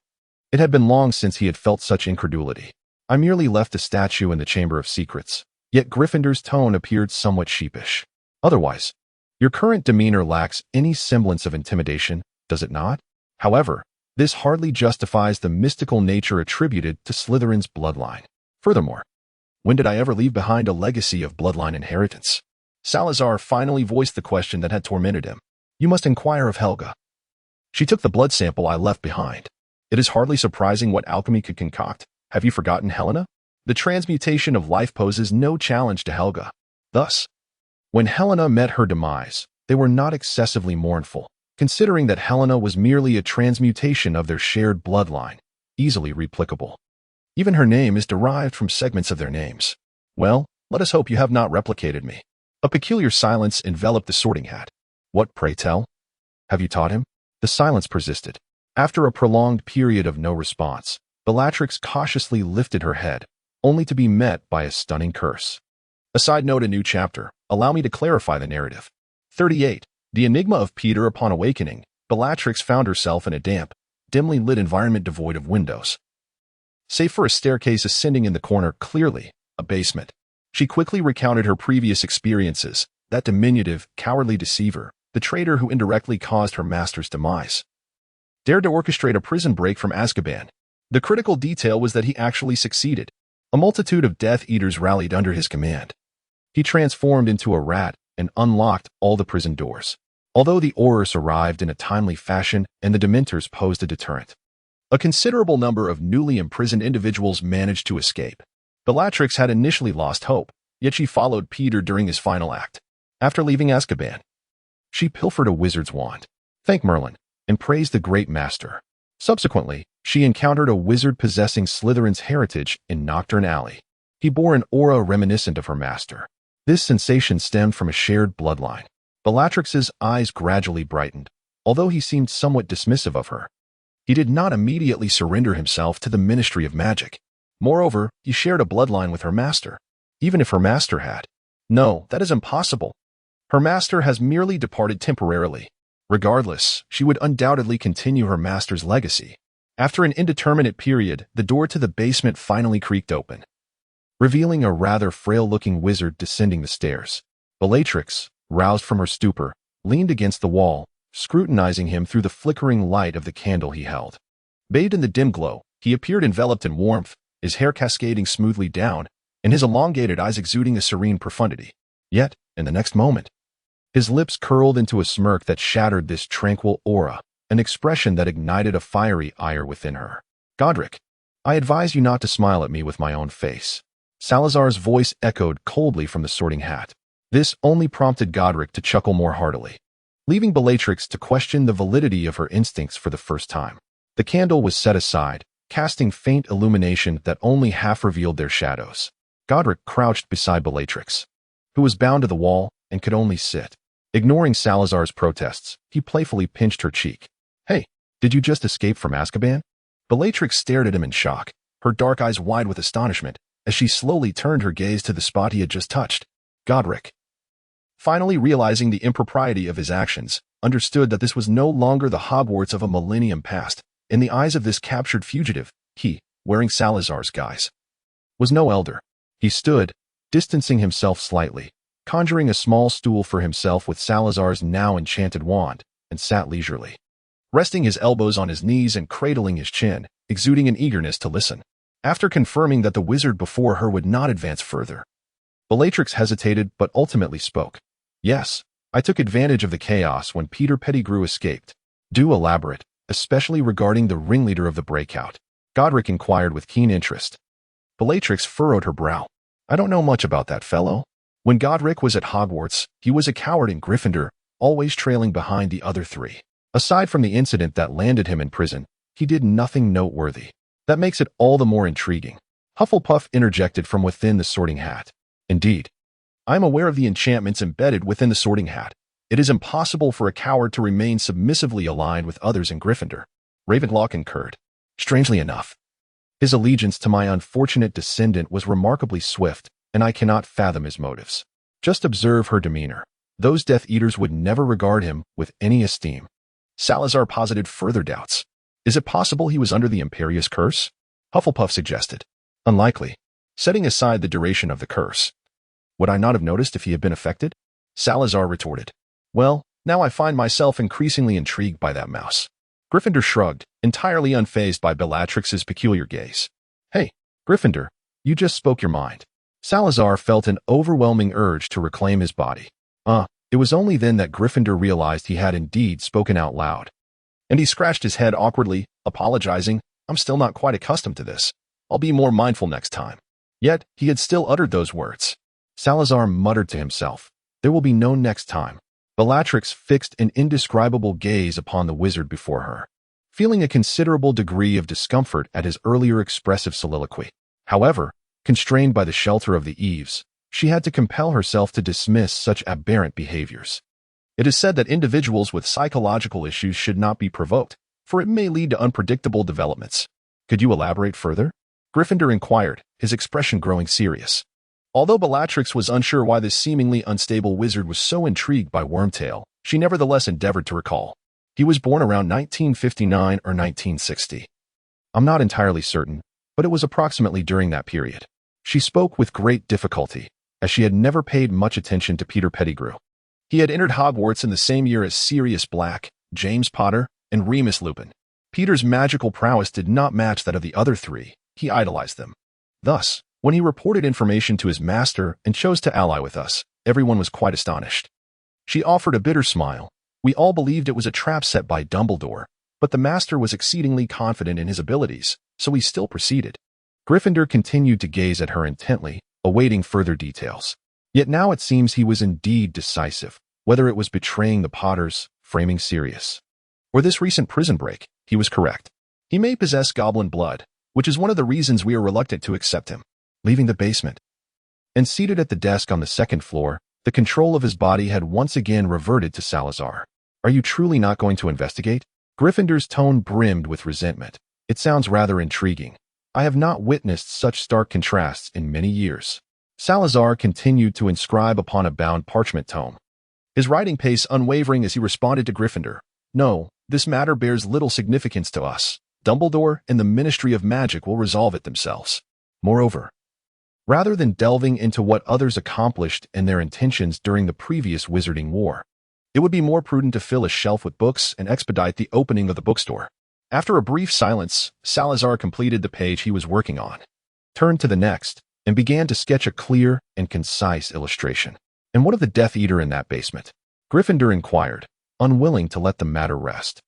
It had been long since he had felt such incredulity. "I merely left a statue in the Chamber of Secrets," yet Gryffindor's tone appeared somewhat sheepish. "Otherwise, your current demeanor lacks any semblance of intimidation, does it not? However, this hardly justifies the mystical nature attributed to Slytherin's bloodline. Furthermore, when did I ever leave behind a legacy of bloodline inheritance?" Salazar finally voiced the question that had tormented him. "You must inquire of Helga. She took the blood sample I left behind. It is hardly surprising what alchemy could concoct. Have you forgotten Helena? The transmutation of life poses no challenge to Helga. Thus, when Helena met her demise, they were not excessively mournful, considering that Helena was merely a transmutation of their shared bloodline, easily replicable. Even her name is derived from segments of their names. Well, let us hope you have not replicated me." A peculiar silence enveloped the Sorting Hat. "What, pray tell? Have you taught him?" The silence persisted. After a prolonged period of no response, Bellatrix cautiously lifted her head, only to be met by a stunning curse. A side note, a new chapter. Allow me to clarify the narrative. 38. The enigma of Peter. Upon awakening, Bellatrix found herself in a damp, dimly lit environment devoid of windows. Save for a staircase ascending in the corner, clearly a basement. She quickly recounted her previous experiences, that diminutive, cowardly deceiver, the traitor who indirectly caused her master's demise, dared to orchestrate a prison break from Azkaban. The critical detail was that he actually succeeded. A multitude of Death Eaters rallied under his command. He transformed into a rat and unlocked all the prison doors. Although the Aurors arrived in a timely fashion and the Dementors posed a deterrent, a considerable number of newly imprisoned individuals managed to escape. Bellatrix had initially lost hope, yet she followed Peter during his final act. After leaving Azkaban, she pilfered a wizard's wand, thanked Merlin, and praised the great master. Subsequently, she encountered a wizard possessing Slytherin's heritage in Nocturne Alley. He bore an aura reminiscent of her master. This sensation stemmed from a shared bloodline. Bellatrix's eyes gradually brightened, although he seemed somewhat dismissive of her. He did not immediately surrender himself to the Ministry of Magic. Moreover, he shared a bloodline with her master. Even if her master had. No, that is impossible. Her master has merely departed temporarily. Regardless, she would undoubtedly continue her master's legacy. After an indeterminate period, the door to the basement finally creaked open, revealing a rather frail-looking wizard descending the stairs. Bellatrix, roused from her stupor, leaned against the wall, scrutinizing him through the flickering light of the candle he held. Bathed in the dim glow, he appeared enveloped in warmth, his hair cascading smoothly down, and his elongated eyes exuding a serene profundity. Yet, in the next moment, his lips curled into a smirk that shattered this tranquil aura, an expression that ignited a fiery ire within her. "Godric, I advise you not to smile at me with my own face." Salazar's voice echoed coldly from the Sorting Hat. This only prompted Godric to chuckle more heartily, leaving Bellatrix to question the validity of her instincts for the first time. The candle was set aside, casting faint illumination that only half revealed their shadows. Godric crouched beside Bellatrix, who was bound to the wall and could only sit. Ignoring Salazar's protests, he playfully pinched her cheek. "Hey, did you just escape from Azkaban?" Bellatrix stared at him in shock, her dark eyes wide with astonishment, as she slowly turned her gaze to the spot he had just touched. Godric, finally realizing the impropriety of his actions, understood that this was no longer the Hogwarts of a millennium past. In the eyes of this captured fugitive, he, wearing Salazar's guise, was no elder. He stood, distancing himself slightly, conjuring a small stool for himself with Salazar's now enchanted wand, and sat leisurely, resting his elbows on his knees and cradling his chin, exuding an eagerness to listen. After confirming that the wizard before her would not advance further, Bellatrix hesitated but ultimately spoke. "Yes, I took advantage of the chaos when Peter Pettigrew escaped." "Do elaborate, especially regarding the ringleader of the breakout," Godric inquired with keen interest. Bellatrix furrowed her brow. "I don't know much about that fellow. When Godric was at Hogwarts, he was a coward in Gryffindor, always trailing behind the other three. Aside from the incident that landed him in prison, he did nothing noteworthy. That makes it all the more intriguing." Hufflepuff interjected from within the Sorting Hat. "Indeed. I am aware of the enchantments embedded within the Sorting Hat. It is impossible for a coward to remain submissively aligned with others in Gryffindor." Ravenclaw concurred. "Strangely enough, his allegiance to my unfortunate descendant was remarkably swift, and I cannot fathom his motives. Just observe her demeanor. Those Death Eaters would never regard him with any esteem." Salazar posited further doubts. "Is it possible he was under the Imperious Curse?" Hufflepuff suggested. "Unlikely. Setting aside the duration of the curse, would I not have noticed if he had been affected?" Salazar retorted. "Well, now I find myself increasingly intrigued by that mouse." Gryffindor shrugged, entirely unfazed by Bellatrix's peculiar gaze. "Hey, Gryffindor, you just spoke your mind." Salazar felt an overwhelming urge to reclaim his body. It was only then that Gryffindor realized he had indeed spoken out loud. And he scratched his head awkwardly, apologizing. "I'm still not quite accustomed to this. I'll be more mindful next time." Yet, he had still uttered those words. Salazar muttered to himself, "There will be no next time." Bellatrix fixed an indescribable gaze upon the wizard before her, feeling a considerable degree of discomfort at his earlier expressive soliloquy. However, constrained by the shelter of the eaves, she had to compel herself to dismiss such aberrant behaviors. It is said that individuals with psychological issues should not be provoked, for it may lead to unpredictable developments. "Could you elaborate further?" Gryffindor inquired, his expression growing serious. Although Bellatrix was unsure why this seemingly unstable wizard was so intrigued by Wormtail, she nevertheless endeavored to recall. "He was born around 1959 or 1960. I'm not entirely certain, but it was approximately during that period." She spoke with great difficulty, as she had never paid much attention to Peter Pettigrew. He had entered Hogwarts in the same year as Sirius Black, James Potter, and Remus Lupin. Peter's magical prowess did not match that of the other three. He idolized them. Thus, when he reported information to his master and chose to ally with us, everyone was quite astonished. She offered a bitter smile. "We all believed it was a trap set by Dumbledore, but the master was exceedingly confident in his abilities, so he still proceeded." Gryffindor continued to gaze at her intently, awaiting further details. Yet now it seems he was indeed decisive, whether it was betraying the Potters, framing Sirius, or this recent prison break. He was correct. He may possess goblin blood, which is one of the reasons we are reluctant to accept him. Leaving the basement and seated at the desk on the second floor, the control of his body had once again reverted to Salazar. "Are you truly not going to investigate?" Gryffindor's tone brimmed with resentment. "It sounds rather intriguing. I have not witnessed such stark contrasts in many years." Salazar continued to inscribe upon a bound parchment tome, his writing pace unwavering as he responded to Gryffindor. "No, this matter bears little significance to us. Dumbledore and the Ministry of Magic will resolve it themselves. Moreover, rather than delving into what others accomplished and their intentions during the previous Wizarding War, it would be more prudent to fill a shelf with books and expedite the opening of the bookstore." After a brief silence, Salazar completed the page he was working on, turned to the next, and began to sketch a clear and concise illustration. "And what of the Death Eater in that basement?" Gryffindor inquired, unwilling to let the matter rest.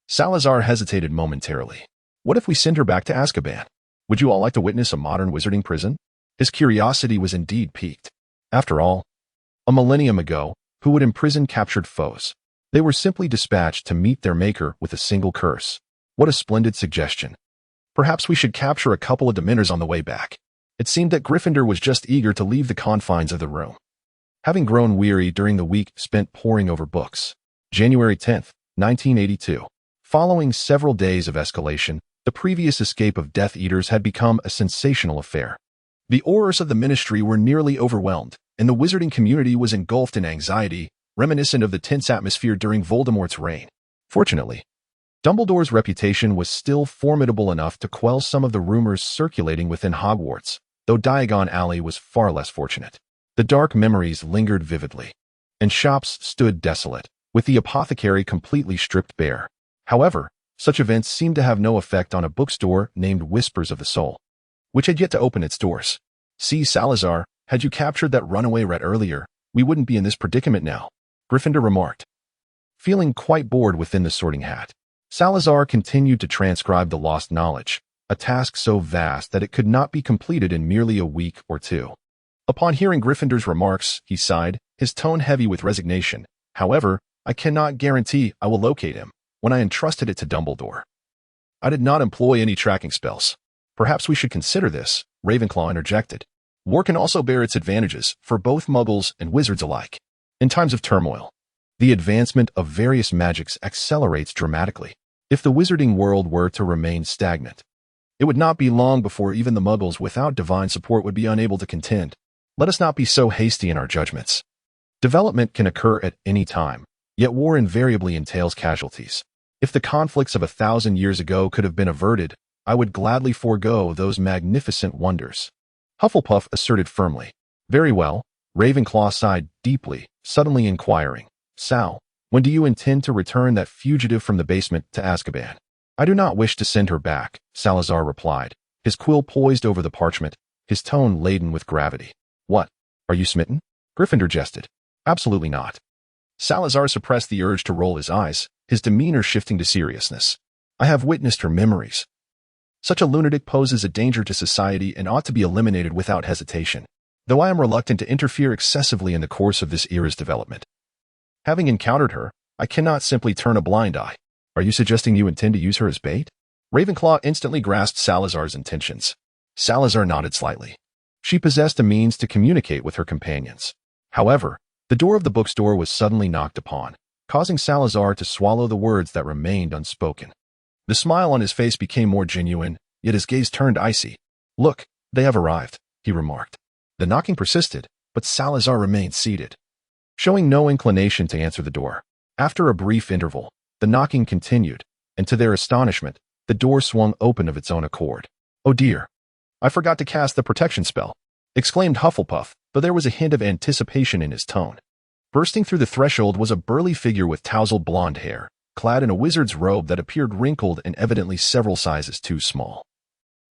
Salazar hesitated momentarily. "What if we send her back to Azkaban? Would you all like to witness a modern wizarding prison?" His curiosity was indeed piqued. After all, a millennium ago, who would imprison captured foes? They were simply dispatched to meet their maker with a single curse. What a splendid suggestion. Perhaps we should capture a couple of Dementors on the way back. It seemed that Gryffindor was just eager to leave the confines of the room. Having grown weary during the week spent poring over books. January 10th, 1982. Following several days of escalation, the previous escape of Death Eaters had become a sensational affair. The Aurors of the Ministry were nearly overwhelmed, and the wizarding community was engulfed in anxiety, reminiscent of the tense atmosphere during Voldemort's reign. Fortunately, Dumbledore's reputation was still formidable enough to quell some of the rumors circulating within Hogwarts, though Diagon Alley was far less fortunate. The dark memories lingered vividly, and shops stood desolate, with the apothecary completely stripped bare. However, such events seemed to have no effect on a bookstore named Whispers of the Soul, which had yet to open its doors. See, Salazar, had you captured that runaway rat earlier, we wouldn't be in this predicament now, Gryffindor remarked. Feeling quite bored within the sorting hat, Salazar continued to transcribe the lost knowledge, a task so vast that it could not be completed in merely a week or two. Upon hearing Gryffindor's remarks, he sighed, his tone heavy with resignation. However, I cannot guarantee I will locate him when I entrusted it to Dumbledore. I did not employ any tracking spells. Perhaps we should consider this, Ravenclaw interjected. War can also bear its advantages for both muggles and wizards alike. In times of turmoil, the advancement of various magics accelerates dramatically. If the wizarding world were to remain stagnant, it would not be long before even the muggles without divine support would be unable to contend. Let us not be so hasty in our judgments. Development can occur at any time, yet war invariably entails casualties. If the conflicts of 1,000 years ago could have been averted, I would gladly forego those magnificent wonders. Hufflepuff asserted firmly. Very well, Ravenclaw sighed deeply, suddenly inquiring. Sal, when do you intend to return that fugitive from the basement to Azkaban? I do not wish to send her back, Salazar replied, his quill poised over the parchment, his tone laden with gravity. What? Are you smitten? Gryffindor jested. Absolutely not. Salazar suppressed the urge to roll his eyes, his demeanor shifting to seriousness. I have witnessed her memories. Such a lunatic poses a danger to society and ought to be eliminated without hesitation, though I am reluctant to interfere excessively in the course of this era's development. Having encountered her, I cannot simply turn a blind eye. Are you suggesting you intend to use her as bait? Ravenclaw instantly grasped Salazar's intentions. Salazar nodded slightly. She possessed a means to communicate with her companions. However, the door of the bookstore was suddenly knocked upon, causing Salazar to swallow the words that remained unspoken. The smile on his face became more genuine, yet his gaze turned icy. Look, they have arrived, he remarked. The knocking persisted, but Salazar remained seated, showing no inclination to answer the door. After a brief interval, the knocking continued, and to their astonishment, the door swung open of its own accord. Oh dear! I forgot to cast the protection spell, exclaimed Hufflepuff, though there was a hint of anticipation in his tone. Bursting through the threshold was a burly figure with tousled blonde hair, clad in a wizard's robe that appeared wrinkled and evidently several sizes too small.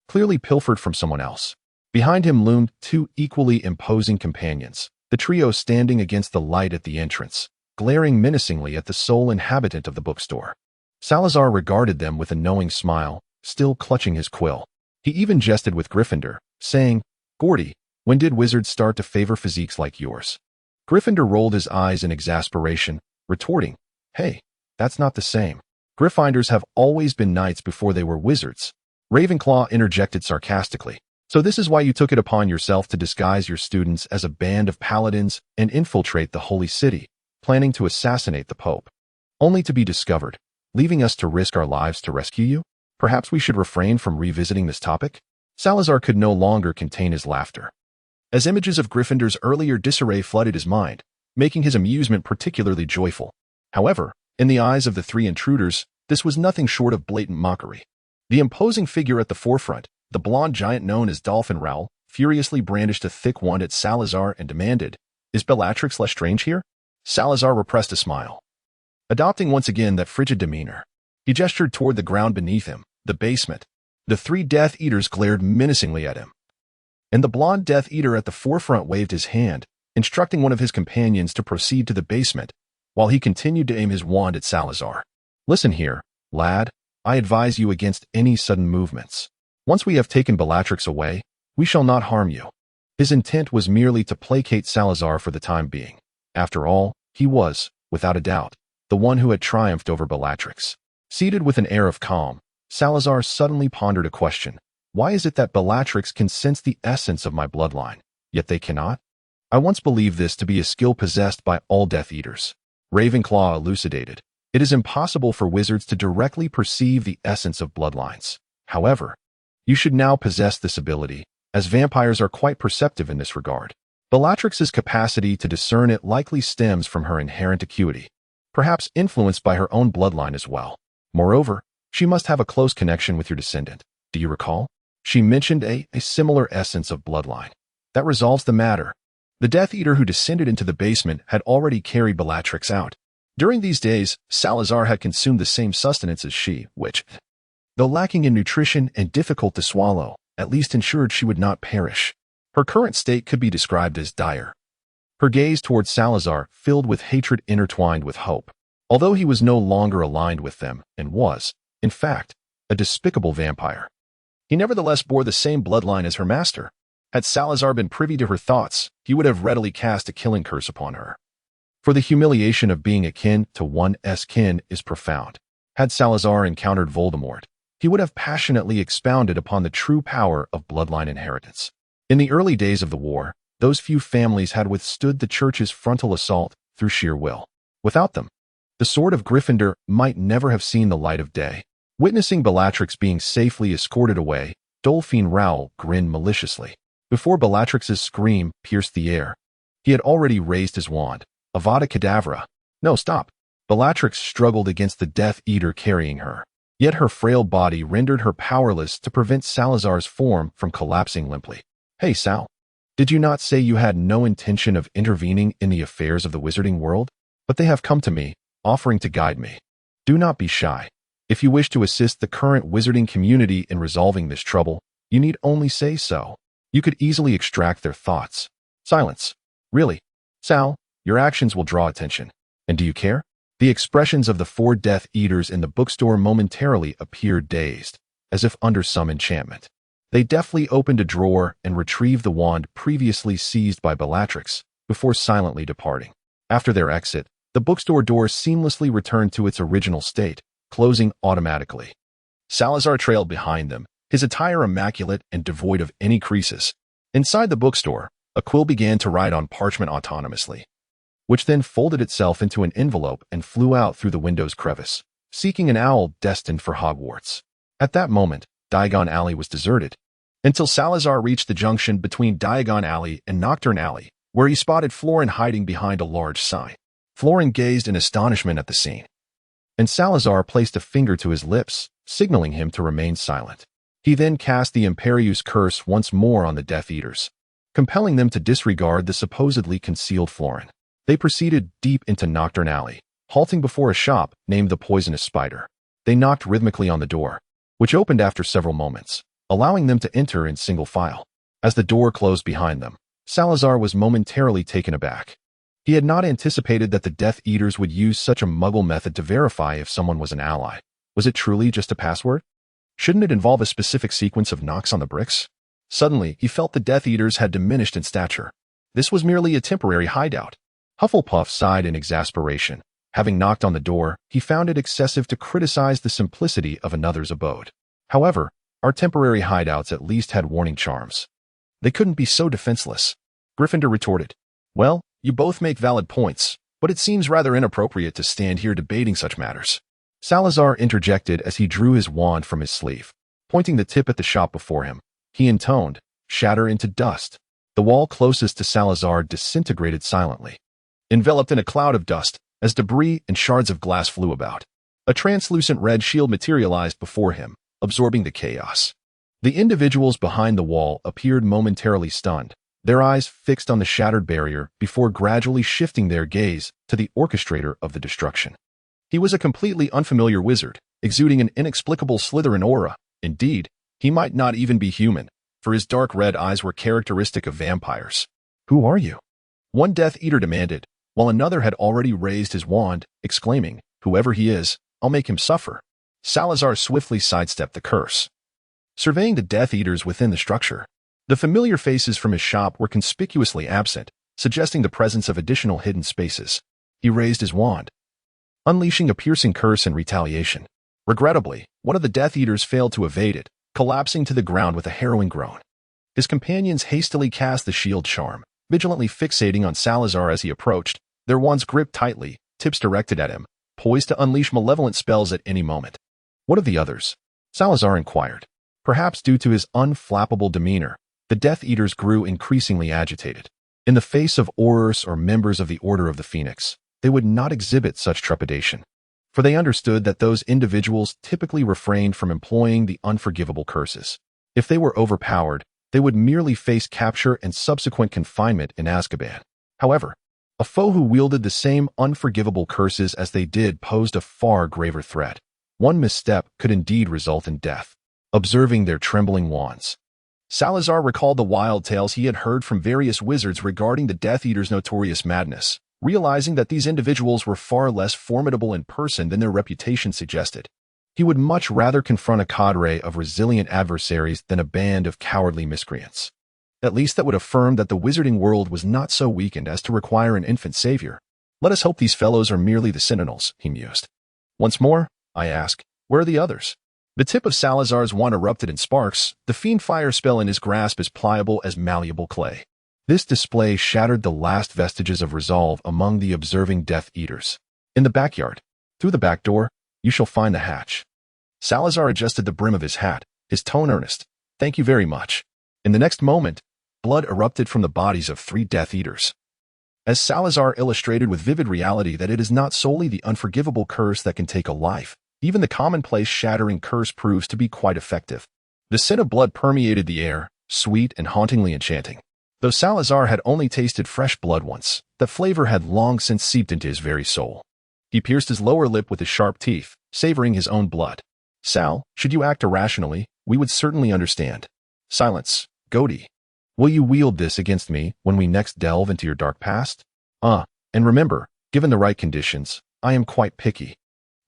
Clearly pilfered from someone else. Behind him loomed two equally imposing companions, the trio standing against the light at the entrance, glaring menacingly at the sole inhabitant of the bookstore. Salazar regarded them with a knowing smile, still clutching his quill. He even jested with Gryffindor, saying, Gordy, when did wizards start to favor physiques like yours? Gryffindor rolled his eyes in exasperation, retorting, Hey, that's not the same. Gryffindors have always been knights before they were wizards. Ravenclaw interjected sarcastically. So this is why you took it upon yourself to disguise your students as a band of paladins and infiltrate the holy city, planning to assassinate the Pope, only to be discovered, leaving us to risk our lives to rescue you? Perhaps we should refrain from revisiting this topic? Salazar could no longer contain his laughter, as images of Gryffindor's earlier disarray flooded his mind, making his amusement particularly joyful. However, in the eyes of the three intruders, this was nothing short of blatant mockery. The imposing figure at the forefront, the blonde giant known as Dolphin Rowell, furiously brandished a thick wand at Salazar and demanded, Is Bellatrix Lestrange here? Salazar repressed a smile. Adopting once again that frigid demeanor, he gestured toward the ground beneath him, the basement. The three Death Eaters glared menacingly at him, and the blonde Death Eater at the forefront waved his hand, instructing one of his companions to proceed to the basement, while he continued to aim his wand at Salazar. Listen here, lad, I advise you against any sudden movements. Once we have taken Bellatrix away, we shall not harm you. His intent was merely to placate Salazar for the time being. After all, he was, without a doubt, the one who had triumphed over Bellatrix. Seated with an air of calm, Salazar suddenly pondered a question. Why is it that Bellatrix can sense the essence of my bloodline, yet they cannot? I once believed this to be a skill possessed by all Death Eaters. Ravenclaw elucidated. It is impossible for wizards to directly perceive the essence of bloodlines. However, you should now possess this ability, as vampires are quite perceptive in this regard. Bellatrix's capacity to discern it likely stems from her inherent acuity, perhaps influenced by her own bloodline as well. Moreover, she must have a close connection with your descendant. Do you recall? She mentioned a similar essence of bloodline. That resolves the matter. The Death Eater who descended into the basement had already carried Bellatrix out. During these days, Salazar had consumed the same sustenance as she, which, though lacking in nutrition and difficult to swallow, at least ensured she would not perish. Her current state could be described as dire. Her gaze towards Salazar filled with hatred intertwined with hope. Although he was no longer aligned with them and was, in fact, a despicable vampire, he nevertheless bore the same bloodline as her master. Had Salazar been privy to her thoughts, he would have readily cast a killing curse upon her. For the humiliation of being akin to one's kin is profound. Had Salazar encountered Voldemort, he would have passionately expounded upon the true power of bloodline inheritance. In the early days of the war, those few families had withstood the Church's frontal assault through sheer will. Without them, the sword of Gryffindor might never have seen the light of day. Witnessing Bellatrix being safely escorted away, Dolphine Rowell grinned maliciously. Before Bellatrix's scream pierced the air, he had already raised his wand. Avada Kedavra. No, stop. Bellatrix struggled against the Death Eater carrying her. Yet her frail body rendered her powerless to prevent Salazar's form from collapsing limply. Hey, Sal. Did you not say you had no intention of intervening in the affairs of the wizarding world? But they have come to me, offering to guide me. Do not be shy. If you wish to assist the current wizarding community in resolving this trouble, you need only say so. You could easily extract their thoughts. Silence. Really? Sal, your actions will draw attention. And do you care? The expressions of the 4 Death Eaters in the bookstore momentarily appeared dazed, as if under some enchantment. They deftly opened a drawer and retrieved the wand previously seized by Bellatrix, before silently departing. After their exit, the bookstore door seamlessly returned to its original state, closing automatically. Salazar trailed behind them, his attire immaculate and devoid of any creases. Inside the bookstore, a quill began to write on parchment autonomously, which then folded itself into an envelope and flew out through the window's crevice, seeking an owl destined for Hogwarts. At that moment, Diagon Alley was deserted, until Salazar reached the junction between Diagon Alley and Nocturne Alley, where he spotted Florin hiding behind a large sign. Florin gazed in astonishment at the scene, and Salazar placed a finger to his lips, signaling him to remain silent. He then cast the Imperius Curse once more on the Death Eaters, compelling them to disregard the supposedly concealed Florin. They proceeded deep into Nocturne Alley, halting before a shop named the Poisonous Spider. They knocked rhythmically on the door, which opened after several moments, allowing them to enter in single file. As the door closed behind them, Salazar was momentarily taken aback. He had not anticipated that the Death Eaters would use such a muggle method to verify if someone was an ally. Was it truly just a password? Shouldn't it involve a specific sequence of knocks on the bricks? Suddenly, he felt the Death Eaters had diminished in stature. This was merely a temporary hideout. Hufflepuff sighed in exasperation. Having knocked on the door, he found it excessive to criticize the simplicity of another's abode. However, our temporary hideouts at least had warning charms. They couldn't be so defenseless. Gryffindor retorted. Well, you both make valid points, but it seems rather inappropriate to stand here debating such matters. Salazar interjected as he drew his wand from his sleeve. Pointing the tip at the shop before him, he intoned, "Shatter into dust." The wall closest to Salazar disintegrated silently, enveloped in a cloud of dust, as debris and shards of glass flew about. A translucent red shield materialized before him, absorbing the chaos. The individuals behind the wall appeared momentarily stunned, their eyes fixed on the shattered barrier before gradually shifting their gaze to the orchestrator of the destruction. He was a completely unfamiliar wizard, exuding an inexplicable Slytherin aura. Indeed, he might not even be human, for his dark red eyes were characteristic of vampires. Who are you? One Death Eater demanded, while another had already raised his wand, exclaiming, "Whoever he is, I'll make him suffer." Salazar swiftly sidestepped the curse, surveying the Death Eaters within the structure. The familiar faces from his shop were conspicuously absent, suggesting the presence of additional hidden spaces. He raised his wand, unleashing a piercing curse in retaliation. Regrettably, one of the Death Eaters failed to evade it, collapsing to the ground with a harrowing groan. His companions hastily cast the shield charm, vigilantly fixating on Salazar as he approached, their wands gripped tightly, tips directed at him, poised to unleash malevolent spells at any moment. What of the others? Salazar inquired. Perhaps due to his unflappable demeanor, the Death Eaters grew increasingly agitated. In the face of Aurors or members of the Order of the Phoenix, they would not exhibit such trepidation, for they understood that those individuals typically refrained from employing the unforgivable curses. If they were overpowered, they would merely face capture and subsequent confinement in Azkaban. However, a foe who wielded the same unforgivable curses as they did posed a far graver threat. One misstep could indeed result in death. Observing their trembling wands, Salazar recalled the wild tales he had heard from various wizards regarding the Death Eaters' notorious madness, realizing that these individuals were far less formidable in person than their reputation suggested. He would much rather confront a cadre of resilient adversaries than a band of cowardly miscreants. At least that would affirm that the wizarding world was not so weakened as to require an infant savior. Let us hope these fellows are merely the sentinels, he mused. Once more, I ask, where are the others? The tip of Salazar's wand erupted in sparks, the fiend fire spell in his grasp as pliable as malleable clay. This display shattered the last vestiges of resolve among the observing Death Eaters. In the backyard, through the back door, you shall find the hatch. Salazar adjusted the brim of his hat, his tone earnest. Thank you very much. In the next moment, blood erupted from the bodies of 3 Death Eaters. As Salazar illustrated with vivid reality that it is not solely the unforgivable curse that can take a life, even the commonplace shattering curse proves to be quite effective. The scent of blood permeated the air, sweet and hauntingly enchanting. Though Salazar had only tasted fresh blood once, that flavor had long since seeped into his very soul. He pierced his lower lip with his sharp teeth, savoring his own blood. Sal, should you act irrationally, we would certainly understand. Silence, Goatee. Will you wield this against me when we next delve into your dark past? And remember, given the right conditions, I am quite picky.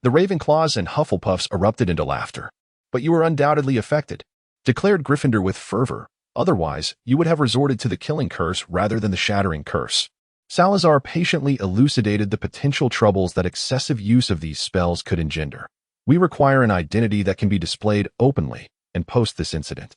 The Ravenclaws and Hufflepuffs erupted into laughter. But you were undoubtedly affected, declared Gryffindor with fervor. Otherwise, you would have resorted to the killing curse rather than the shattering curse. Salazar patiently elucidated the potential troubles that excessive use of these spells could engender. We require an identity that can be displayed openly, and post this incident,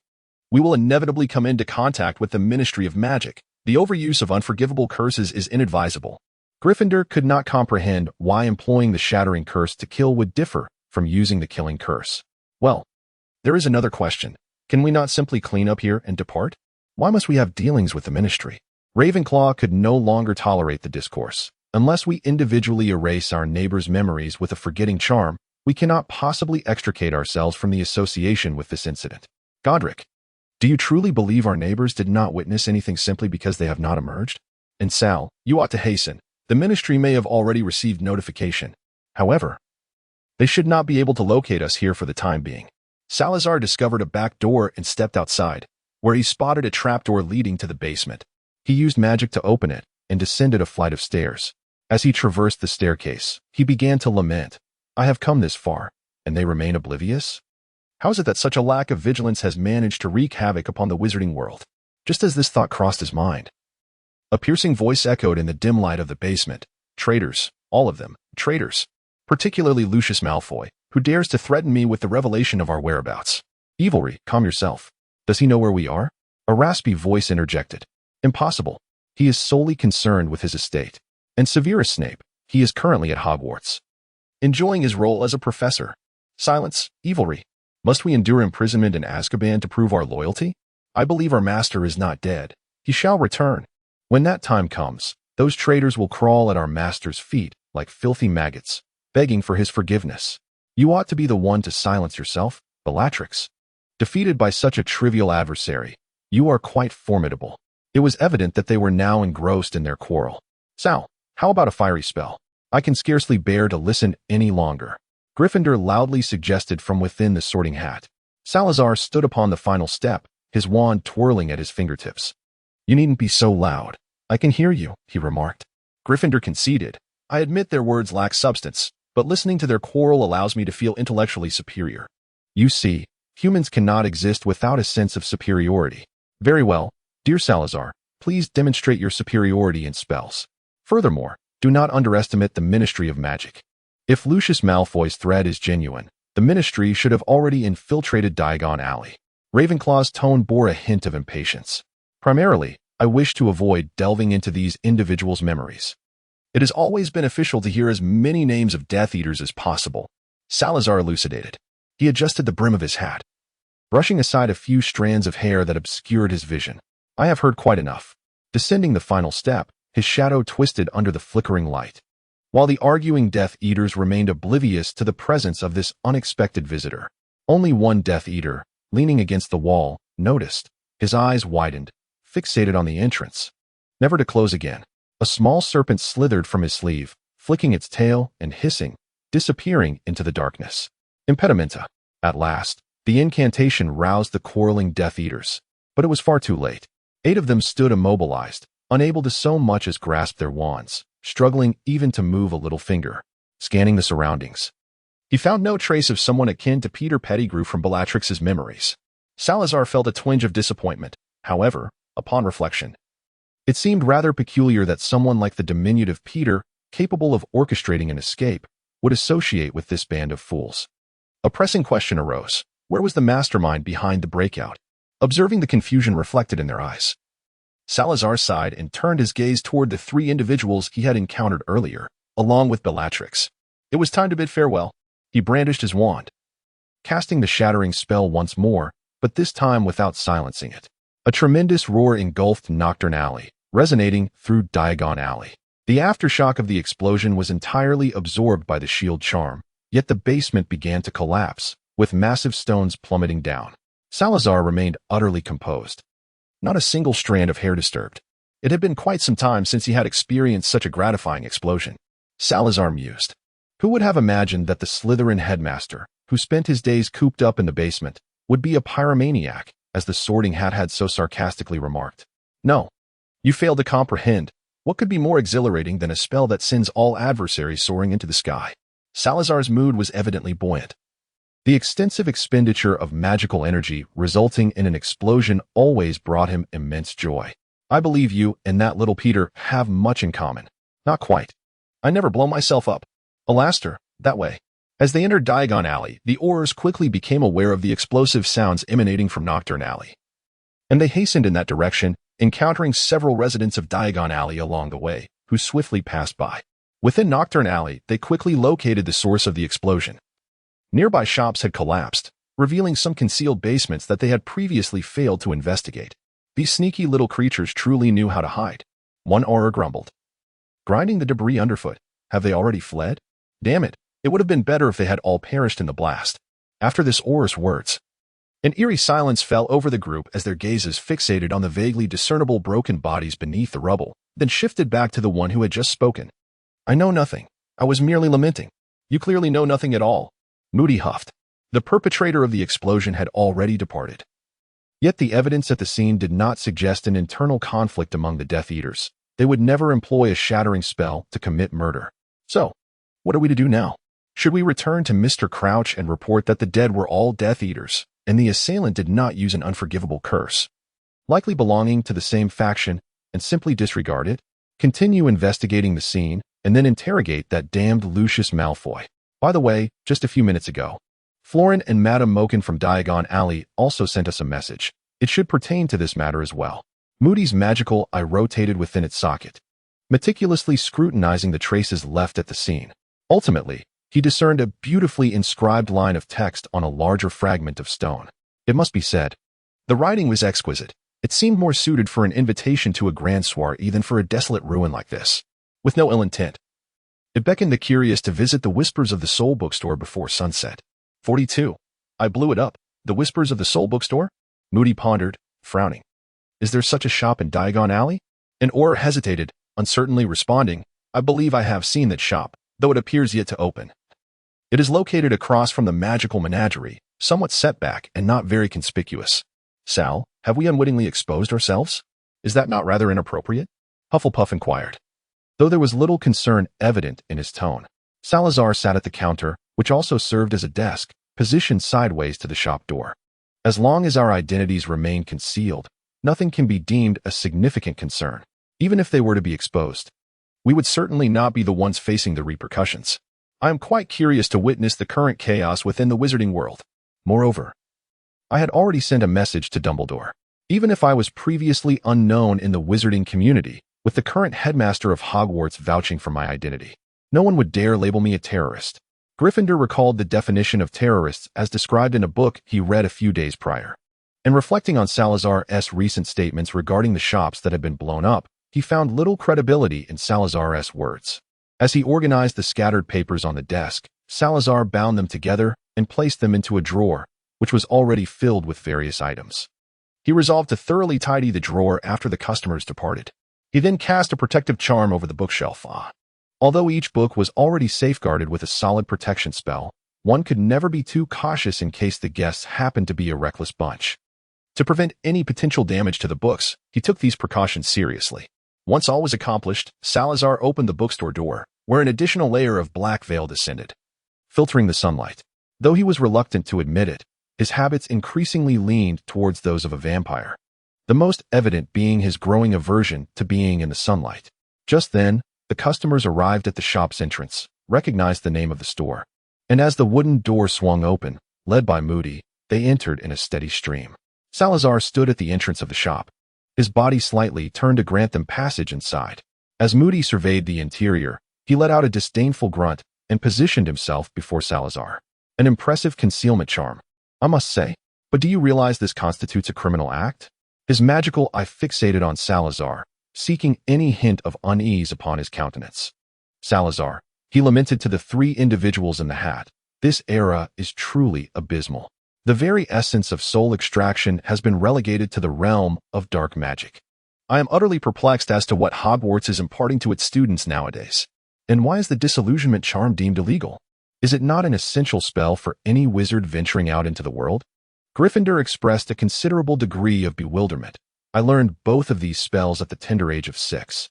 we will inevitably come into contact with the Ministry of Magic. The overuse of unforgivable curses is inadvisable. Gryffindor could not comprehend why employing the shattering curse to kill would differ from using the killing curse. Well, there is another question. Can we not simply clean up here and depart? Why must we have dealings with the Ministry? Ravenclaw could no longer tolerate the discourse. Unless we individually erase our neighbors' memories with a forgetting charm, we cannot possibly extricate ourselves from the association with this incident. Godric, do you truly believe our neighbors did not witness anything simply because they have not emerged? And Sal, you ought to hasten. The Ministry may have already received notification. However, they should not be able to locate us here for the time being. Salazar discovered a back door and stepped outside, where he spotted a trapdoor leading to the basement. He used magic to open it and descended a flight of stairs. As he traversed the staircase, he began to lament. I have come this far, and they remain oblivious? How is it that such a lack of vigilance has managed to wreak havoc upon the wizarding world? Just as this thought crossed his mind, a piercing voice echoed in the dim light of the basement. Traitors, all of them, traitors. Particularly Lucius Malfoy, who dares to threaten me with the revelation of our whereabouts. Evilry, calm yourself. Does he know where we are? A raspy voice interjected. Impossible. He is solely concerned with his estate. And Severus Snape, he is currently at Hogwarts, enjoying his role as a professor. Silence, Evilry. Must we endure imprisonment in Azkaban to prove our loyalty? I believe our master is not dead. He shall return. When that time comes, those traitors will crawl at our master's feet like filthy maggots, begging for his forgiveness. You ought to be the one to silence yourself, Bellatrix. Defeated by such a trivial adversary, you are quite formidable. It was evident that they were now engrossed in their quarrel. Sal, how about a fiery spell? I can scarcely bear to listen any longer. Gryffindor loudly suggested from within the sorting hat. Salazar stood upon the final step, his wand twirling at his fingertips. You needn't be so loud. I can hear you, he remarked. Gryffindor conceded. I admit their words lack substance, but listening to their quarrel allows me to feel intellectually superior. You see, humans cannot exist without a sense of superiority. Very well, dear Salazar, please demonstrate your superiority in spells. Furthermore, do not underestimate the Ministry of Magic. If Lucius Malfoy's threat is genuine, The Ministry should have already infiltrated Diagon Alley. Ravenclaw's tone bore a hint of impatience. Primarily, I wish to avoid delving into these individuals' memories. It has always been beneficial to hear as many names of Death Eaters as possible, Salazar elucidated. He adjusted the brim of his hat, brushing aside a few strands of hair that obscured his vision. I have heard quite enough. Descending the final step, his shadow twisted under the flickering light. While the arguing Death Eaters remained oblivious to the presence of this unexpected visitor, only one Death Eater, leaning against the wall, noticed. His eyes widened, fixated on the entrance, never to close again. A small serpent slithered from his sleeve, flicking its tail and hissing, disappearing into the darkness. Impedimenta. At last, the incantation roused the quarreling Death Eaters, but it was far too late. 8 of them stood immobilized, unable to so much as grasp their wands, struggling even to move a little finger. Scanning the surroundings, he found no trace of someone akin to Peter Pettigrew from Bellatrix's memories. Salazar felt a twinge of disappointment. However, upon reflection, it seemed rather peculiar that someone like the diminutive Peter, capable of orchestrating an escape, would associate with this band of fools. A pressing question arose. Where was the mastermind behind the breakout? Observing the confusion reflected in their eyes, Salazar sighed and turned his gaze toward the 3 individuals he had encountered earlier, along with Bellatrix. It was time to bid farewell. He brandished his wand, casting the shattering spell once more, but this time without silencing it. A tremendous roar engulfed Nocturne Alley, resonating through Diagon Alley. The aftershock of the explosion was entirely absorbed by the shield charm, yet the basement began to collapse, with massive stones plummeting down. Salazar remained utterly composed. Not a single strand of hair disturbed. It had been quite some time since he had experienced such a gratifying explosion. Salazar mused. Who would have imagined that the Slytherin headmaster, who spent his days cooped up in the basement, would be a pyromaniac, as the Sorting Hat had so sarcastically remarked. No. You fail to comprehend. What could be more exhilarating than a spell that sends all adversaries soaring into the sky? Salazar's mood was evidently buoyant. The extensive expenditure of magical energy resulting in an explosion always brought him immense joy. I believe you and that little Peter have much in common. Not quite. I never blow myself up. Alaster, that way. As they entered Diagon Alley, the Aurors quickly became aware of the explosive sounds emanating from Nocturne Alley, and they hastened in that direction, encountering several residents of Diagon Alley along the way, who swiftly passed by. Within Nocturne Alley, they quickly located the source of the explosion. Nearby shops had collapsed, revealing some concealed basements that they had previously failed to investigate. These sneaky little creatures truly knew how to hide. One Auror grumbled, grinding the debris underfoot. Have they already fled? Damn it, it would have been better if they had all perished in the blast. After this Auror's words, an eerie silence fell over the group as their gazes fixated on the vaguely discernible broken bodies beneath the rubble, then shifted back to the one who had just spoken. I know nothing. I was merely lamenting. You clearly know nothing at all. Moody huffed. The perpetrator of the explosion had already departed. Yet the evidence at the scene did not suggest an internal conflict among the Death Eaters. They would never employ a shattering spell to commit murder. So, what are we to do now? Should we return to Mr. Crouch and report that the dead were all Death Eaters, and the assailant did not use an unforgivable curse, likely belonging to the same faction, and simply disregard it? Continue investigating the scene, and then interrogate that damned Lucius Malfoy. By the way, just a few minutes ago, Florin and Madame Mokin from Diagon Alley also sent us a message. It should pertain to this matter as well. Moody's magical eye rotated within its socket, meticulously scrutinizing the traces left at the scene. Ultimately, he discerned a beautifully inscribed line of text on a larger fragment of stone. It must be said, the writing was exquisite. It seemed more suited for an invitation to a grand soiree than for a desolate ruin like this. With no ill intent, it beckoned the curious to visit the Whispers of the Soul bookstore before sunset. 42. I blew it up. The Whispers of the Soul bookstore? Moody pondered, frowning. Is there such a shop in Diagon Alley? An Auror hesitated, uncertainly responding, I believe I have seen that shop, though it appears yet to open. It is located across from the magical menagerie, somewhat set back and not very conspicuous. Sal, have we unwittingly exposed ourselves? Is that not rather inappropriate? Hufflepuff inquired, though there was little concern evident in his tone. Salazar sat at the counter, which also served as a desk, positioned sideways to the shop door. As long as our identities remain concealed, nothing can be deemed a significant concern. Even if they were to be exposed, we would certainly not be the ones facing the repercussions. I am quite curious to witness the current chaos within the wizarding world. Moreover, I had already sent a message to Dumbledore. Even if I was previously unknown in the wizarding community, with the current headmaster of Hogwarts vouching for my identity, no one would dare label me a terrorist. Gryffindor recalled the definition of terrorists as described in a book he read a few days prior. And reflecting on Salazar's recent statements regarding the shops that had been blown up, he found little credibility in Salazar's words. As he organized the scattered papers on the desk, Salazar bound them together and placed them into a drawer, which was already filled with various items. He resolved to thoroughly tidy the drawer after the customers departed. He then cast a protective charm over the bookshelf. Although each book was already safeguarded with a solid protection spell, one could never be too cautious in case the guests happened to be a reckless bunch. To prevent any potential damage to the books, he took these precautions seriously. Once all was accomplished, Salazar opened the bookstore door, where an additional layer of black veil descended, filtering the sunlight. Though he was reluctant to admit it, his habits increasingly leaned towards those of a vampire, the most evident being his growing aversion to being in the sunlight. Just then, the customers arrived at the shop's entrance, recognized the name of the store, and as the wooden door swung open, led by Moody, they entered in a steady stream. Salazar stood at the entrance of the shop, his body slightly turned to grant them passage inside. As Moody surveyed the interior, he let out a disdainful grunt and positioned himself before Salazar. An impressive concealment charm, I must say. But do you realize this constitutes a criminal act? His magical eye fixated on Salazar, seeking any hint of unease upon his countenance. Salazar, he lamented to the three individuals in the hat, this era is truly abysmal. The very essence of soul extraction has been relegated to the realm of dark magic. I am utterly perplexed as to what Hogwarts is imparting to its students nowadays. And why is the disillusionment charm deemed illegal? Is it not an essential spell for any wizard venturing out into the world? Gryffindor expressed a considerable degree of bewilderment. I learned both of these spells at the tender age of 6.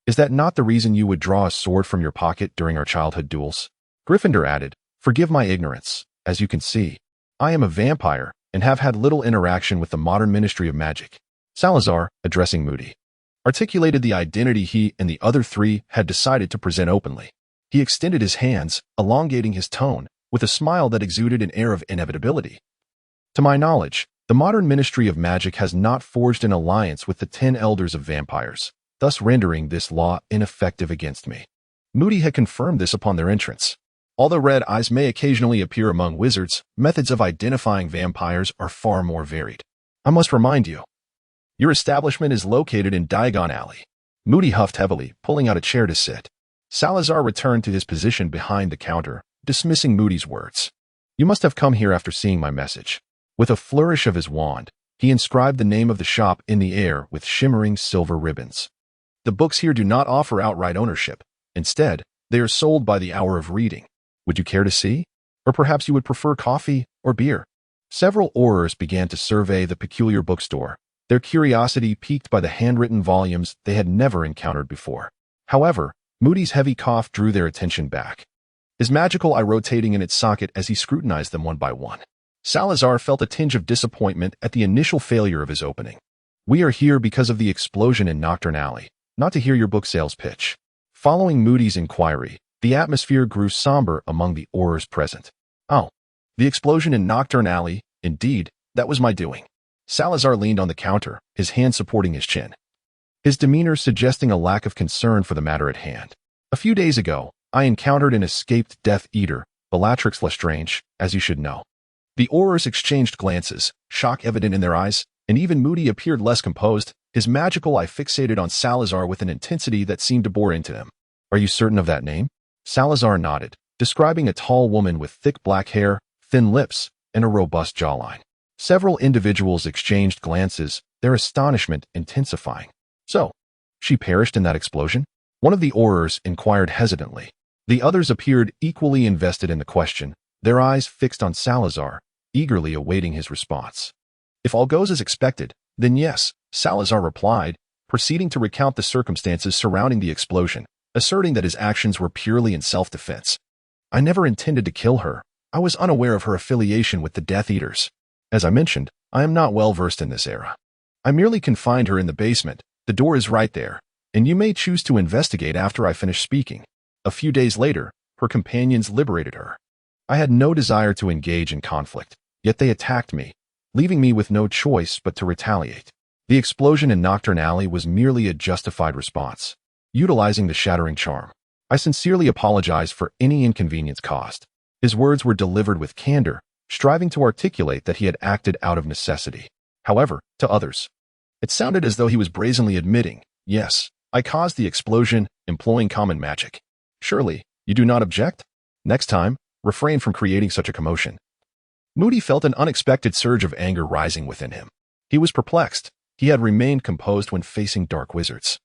Is that not the reason you would draw a sword from your pocket during our childhood duels? Gryffindor added, forgive my ignorance. As you can see, I am a vampire and have had little interaction with the modern Ministry of Magic. Salazar, addressing Moody, articulated the identity he and the other three had decided to present openly. He extended his hands, elongating his tone, with a smile that exuded an air of inevitability. To my knowledge, the modern Ministry of Magic has not forged an alliance with the 10 Elders of Vampires, thus rendering this law ineffective against me. Moody had confirmed this upon their entrance. Although red eyes may occasionally appear among wizards, methods of identifying vampires are far more varied. I must remind you, your establishment is located in Diagon Alley. Moody huffed heavily, pulling out a chair to sit. Salazar returned to his position behind the counter, dismissing Moody's words. You must have come here after seeing my message. With a flourish of his wand, he inscribed the name of the shop in the air with shimmering silver ribbons. The books here do not offer outright ownership. Instead, they are sold by the hour of reading. Would you care to see? Or perhaps you would prefer coffee or beer? Several Aurors began to survey the peculiar bookstore, their curiosity piqued by the handwritten volumes they had never encountered before. However, Moody's heavy cough drew their attention back, his magical eye rotating in its socket as he scrutinized them one by one. Salazar felt a tinge of disappointment at the initial failure of his opening. We are here because of the explosion in Nocturne Alley, not to hear your book sales pitch. Following Moody's inquiry, the atmosphere grew somber among the Aurors present. Oh, the explosion in Nocturne Alley, indeed, that was my doing. Salazar leaned on the counter, his hand supporting his chin, his demeanor suggesting a lack of concern for the matter at hand. A few days ago, I encountered an escaped Death Eater, Bellatrix Lestrange, as you should know. The Aurors exchanged glances, shock evident in their eyes, and even Moody appeared less composed, his magical eye fixated on Salazar with an intensity that seemed to bore into him. Are you certain of that name? Salazar nodded, describing a tall woman with thick black hair, thin lips, and a robust jawline. Several individuals exchanged glances, their astonishment intensifying. So, she perished in that explosion? One of the Aurors inquired hesitantly. The others appeared equally invested in the question, their eyes fixed on Salazar, eagerly awaiting his response. If all goes as expected, then yes, Salazar replied, proceeding to recount the circumstances surrounding the explosion, asserting that his actions were purely in self-defense. I never intended to kill her. I was unaware of her affiliation with the Death Eaters. As I mentioned, I am not well versed in this era. I merely confined her in the basement. The door is right there, and you may choose to investigate after I finish speaking. A few days later, her companions liberated her. I had no desire to engage in conflict, yet they attacked me, leaving me with no choice but to retaliate. The explosion in Nocturne Alley was merely a justified response, utilizing the shattering charm. I sincerely apologized for any inconvenience caused. His words were delivered with candor, striving to articulate that he had acted out of necessity. However, to others, it sounded as though he was brazenly admitting, "Yes, I caused the explosion, employing common magic. Surely, you do not object? Next time, refrain from creating such a commotion." Moody felt an unexpected surge of anger rising within him. He was perplexed. He had remained composed when facing dark wizards,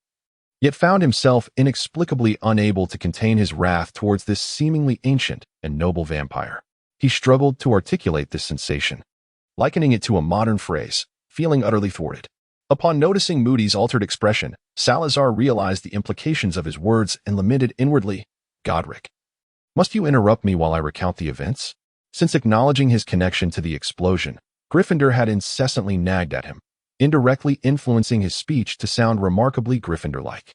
yet found himself inexplicably unable to contain his wrath towards this seemingly ancient and noble vampire. He struggled to articulate this sensation, likening it to a modern phrase, feeling utterly thwarted. Upon noticing Moody's altered expression, Salazar realized the implications of his words and lamented inwardly, "Godric, must you interrupt me while I recount the events?" Since acknowledging his connection to the explosion, Gryffindor had incessantly nagged at him, indirectly influencing his speech to sound remarkably Gryffindor-like.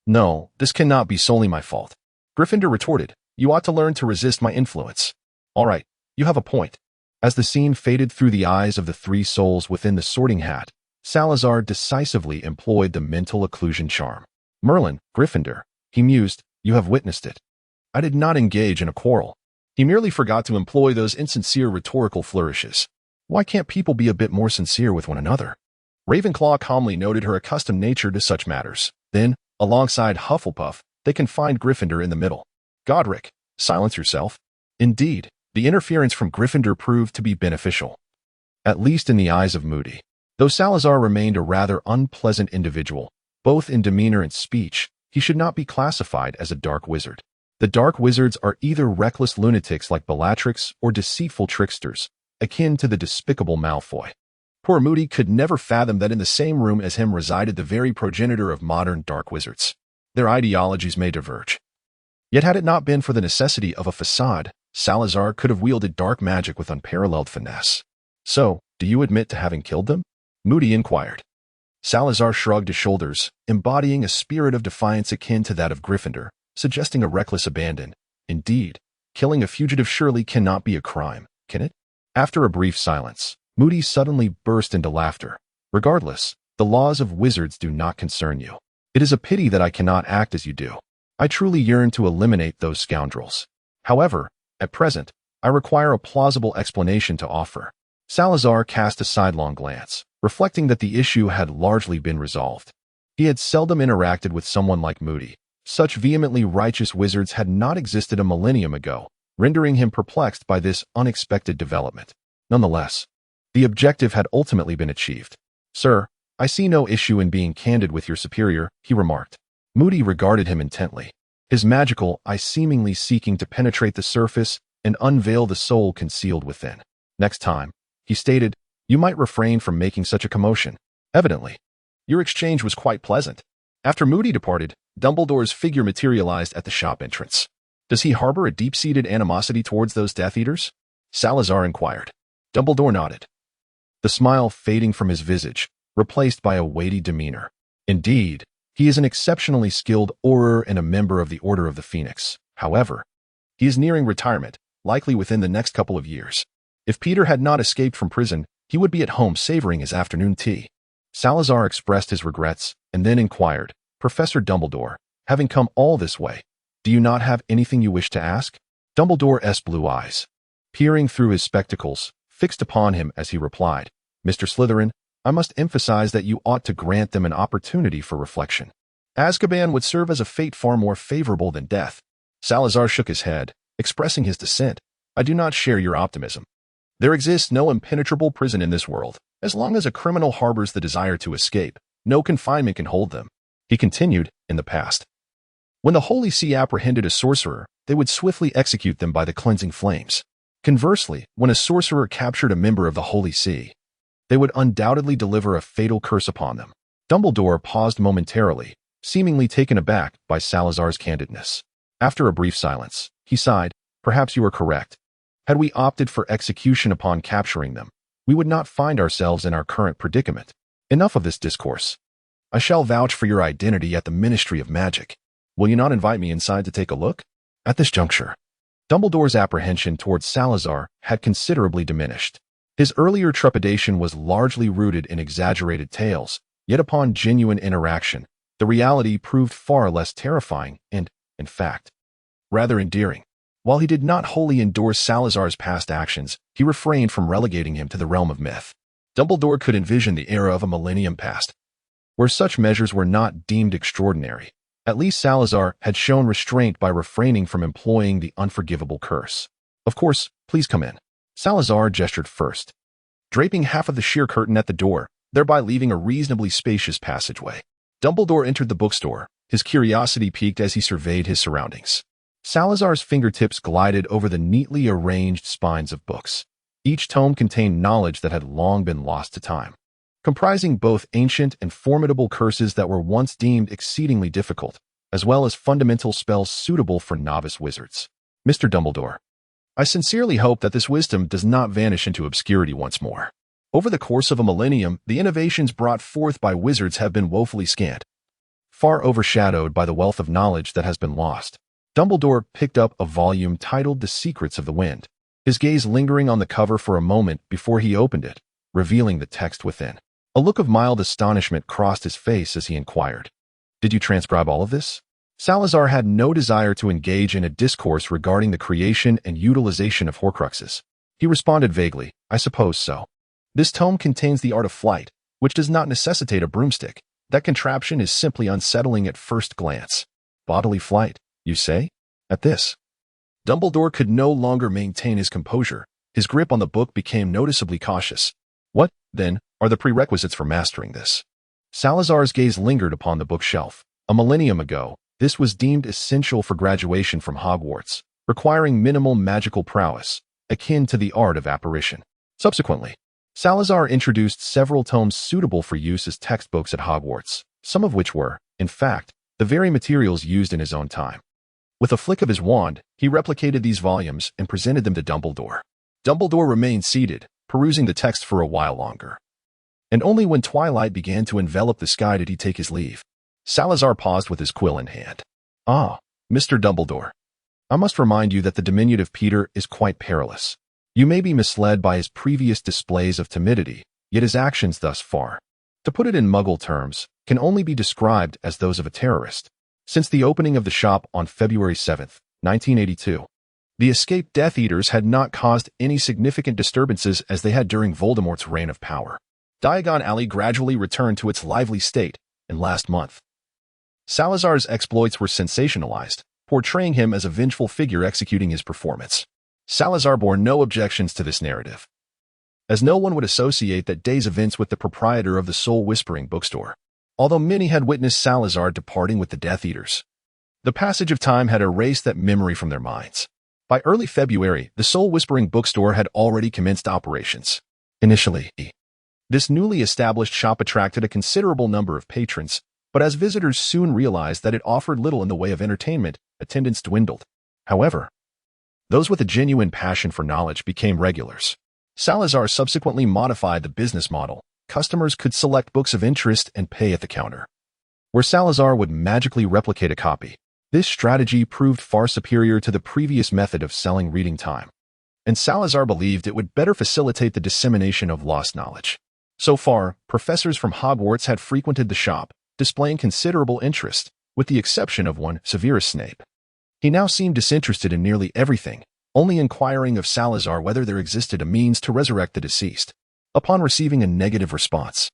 "No, this cannot be solely my fault," Gryffindor retorted. "You ought to learn to resist my influence." "All right, you have a point." As the scene faded through the eyes of the three souls within the sorting hat, Salazar decisively employed the mental occlusion charm. "Merlin, Gryffindor," he mused, "you have witnessed it. I did not engage in a quarrel." He merely forgot to employ those insincere rhetorical flourishes. Why can't people be a bit more sincere with one another? Ravenclaw calmly noted her accustomed nature to such matters. Then, alongside Hufflepuff, they confined Gryffindor in the middle. "Godric, silence yourself." Indeed, the interference from Gryffindor proved to be beneficial, at least in the eyes of Moody. Though Salazar remained a rather unpleasant individual, both in demeanor and speech, he should not be classified as a dark wizard. The dark wizards are either reckless lunatics like Bellatrix or deceitful tricksters, akin to the despicable Malfoy. Poor Moody could never fathom that in the same room as him resided the very progenitor of modern dark wizards. Their ideologies may diverge. Yet had it not been for the necessity of a facade, Salazar could have wielded dark magic with unparalleled finesse. "So, do you admit to having killed them?" Moody inquired. Salazar shrugged his shoulders, embodying a spirit of defiance akin to that of Gryffindor, suggesting a reckless abandon. "Indeed, killing a fugitive surely cannot be a crime, can it?" After a brief silence, Moody suddenly burst into laughter. "Regardless, the laws of wizards do not concern you. It is a pity that I cannot act as you do. I truly yearn to eliminate those scoundrels. However, at present, I require a plausible explanation to offer." Salazar cast a sidelong glance, reflecting that the issue had largely been resolved. He had seldom interacted with someone like Moody. Such vehemently righteous wizards had not existed a millennium ago, rendering him perplexed by this unexpected development. Nonetheless, the objective had ultimately been achieved. "Sir, I see no issue in being candid with your superior," he remarked. Moody regarded him intently, his magical eye seemingly seeking to penetrate the surface and unveil the soul concealed within. "Next time," he stated, "you might refrain from making such a commotion. Evidently, your exchange was quite pleasant." After Moody departed, Dumbledore's figure materialized at the shop entrance. "Does he harbor a deep-seated animosity towards those Death Eaters?" Salazar inquired. Dumbledore nodded, the smile fading from his visage, replaced by a weighty demeanor. "Indeed, he is an exceptionally skilled orator and a member of the Order of the Phoenix. However, he is nearing retirement, likely within the next couple of years. If Peter had not escaped from prison, he would be at home savoring his afternoon tea." Salazar expressed his regrets and then inquired, "Professor Dumbledore, having come all this way, do you not have anything you wish to ask?" Dumbledore's blue eyes, peering through his spectacles, fixed upon him as he replied, "Mr. Slytherin, I must emphasize that you ought to grant them an opportunity for reflection. Azkaban would serve as a fate far more favorable than death." Salazar shook his head, expressing his dissent. "I do not share your optimism. There exists no impenetrable prison in this world. As long as a criminal harbors the desire to escape, no confinement can hold them." He continued, "In the past, when the Holy See apprehended a sorcerer, they would swiftly execute them by the cleansing flames. Conversely, when a sorcerer captured a member of the Holy See, they would undoubtedly deliver a fatal curse upon them." Dumbledore paused momentarily, seemingly taken aback by Salazar's candidness. After a brief silence, he sighed, "Perhaps you are correct. Had we opted for execution upon capturing them, we would not find ourselves in our current predicament. Enough of this discourse. I shall vouch for your identity at the Ministry of Magic. Will you not invite me inside to take a look?" At this juncture, Dumbledore's apprehension towards Salazar had considerably diminished. His earlier trepidation was largely rooted in exaggerated tales, yet upon genuine interaction, the reality proved far less terrifying and, in fact, rather endearing. While he did not wholly endorse Salazar's past actions, he refrained from relegating him to the realm of myth. Dumbledore could envision the era of a millennium past, where such measures were not deemed extraordinary. At least Salazar had shown restraint by refraining from employing the unforgivable curse. Of course, please come in. Salazar gestured first, draping half of the sheer curtain at the door, thereby leaving a reasonably spacious passageway. Dumbledore entered the bookstore, his curiosity piqued as he surveyed his surroundings. Salazar's fingertips glided over the neatly arranged spines of books. Each tome contained knowledge that had long been lost to time, comprising both ancient and formidable curses that were once deemed exceedingly difficult, as well as fundamental spells suitable for novice wizards. Mr. Dumbledore, I sincerely hope that this wisdom does not vanish into obscurity once more. Over the course of a millennium, the innovations brought forth by wizards have been woefully scant, far overshadowed by the wealth of knowledge that has been lost. Dumbledore picked up a volume titled The Secrets of the Wind, his gaze lingering on the cover for a moment before he opened it, revealing the text within. A look of mild astonishment crossed his face as he inquired, "Did you transcribe all of this?" Salazar had no desire to engage in a discourse regarding the creation and utilization of Horcruxes. He responded vaguely, "I suppose so. This tome contains the art of flight, which does not necessitate a broomstick. That contraption is simply unsettling at first glance." "Bodily flight, you say?" At this, Dumbledore could no longer maintain his composure. His grip on the book became noticeably cautious. "What, then, are the prerequisites for mastering this?" Salazar's gaze lingered upon the bookshelf. A millennium ago, this was deemed essential for graduation from Hogwarts, requiring minimal magical prowess, akin to the art of apparition. Subsequently, Salazar introduced several tomes suitable for use as textbooks at Hogwarts, some of which were, in fact, the very materials used in his own time. With a flick of his wand, he replicated these volumes and presented them to Dumbledore. Dumbledore remained seated, perusing the text for a while longer. And only when twilight began to envelop the sky did he take his leave. Salazar paused with his quill in hand. "Ah, Mr. Dumbledore, I must remind you that the diminutive Peter is quite perilous. You may be misled by his previous displays of timidity, yet his actions thus far, to put it in Muggle terms, can only be described as those of a terrorist. Since the opening of the shop on February 7th, 1982, the escaped Death Eaters had not caused any significant disturbances as they had during Voldemort's reign of power. Diagon Alley gradually returned to its lively state in last month. Salazar's exploits were sensationalized, portraying him as a vengeful figure executing his performance. Salazar bore no objections to this narrative, as no one would associate that day's events with the proprietor of the soul-whispering bookstore, although many had witnessed Salazar departing with the Death Eaters. The passage of time had erased that memory from their minds. By early February, the soul-whispering bookstore had already commenced operations. Initially, this newly established shop attracted a considerable number of patrons, but as visitors soon realized that it offered little in the way of entertainment, attendance dwindled. However, those with a genuine passion for knowledge became regulars. Salazar subsequently modified the business model. Customers could select books of interest and pay at the counter, where Salazar would magically replicate a copy. This strategy proved far superior to the previous method of selling reading time, and Salazar believed it would better facilitate the dissemination of lost knowledge. So far, professors from Hogwarts had frequented the shop, displaying considerable interest, with the exception of one, Severus Snape. He now seemed disinterested in nearly everything, only inquiring of Salazar whether there existed a means to resurrect the deceased. Upon receiving a negative response,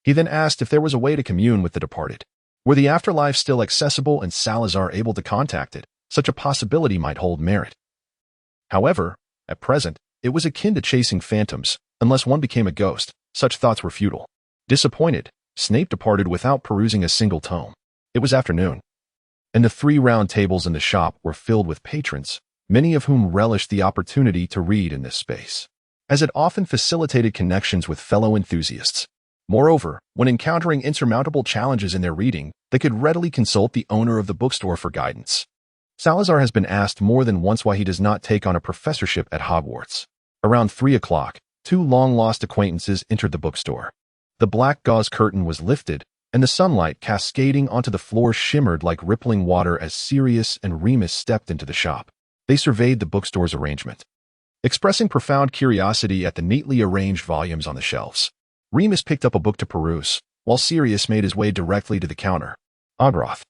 he then asked if there was a way to commune with the departed. Were the afterlife still accessible and Salazar able to contact it, such a possibility might hold merit. However, at present, it was akin to chasing phantoms. Unless one became a ghost, such thoughts were futile. Disappointed, Snape departed without perusing a single tome. It was afternoon, and the 3 round tables in the shop were filled with patrons, many of whom relished the opportunity to read in this space, as it often facilitated connections with fellow enthusiasts. Moreover, when encountering insurmountable challenges in their reading, they could readily consult the owner of the bookstore for guidance. Salazar has been asked more than once why he does not take on a professorship at Hogwarts. Around 3 o'clock, 2 long-lost acquaintances entered the bookstore. The black gauze curtain was lifted, and the sunlight cascading onto the floor shimmered like rippling water as Sirius and Remus stepped into the shop. They surveyed the bookstore's arrangement, expressing profound curiosity at the neatly arranged volumes on the shelves. Remus picked up a book to peruse, while Sirius made his way directly to the counter. Ogroth,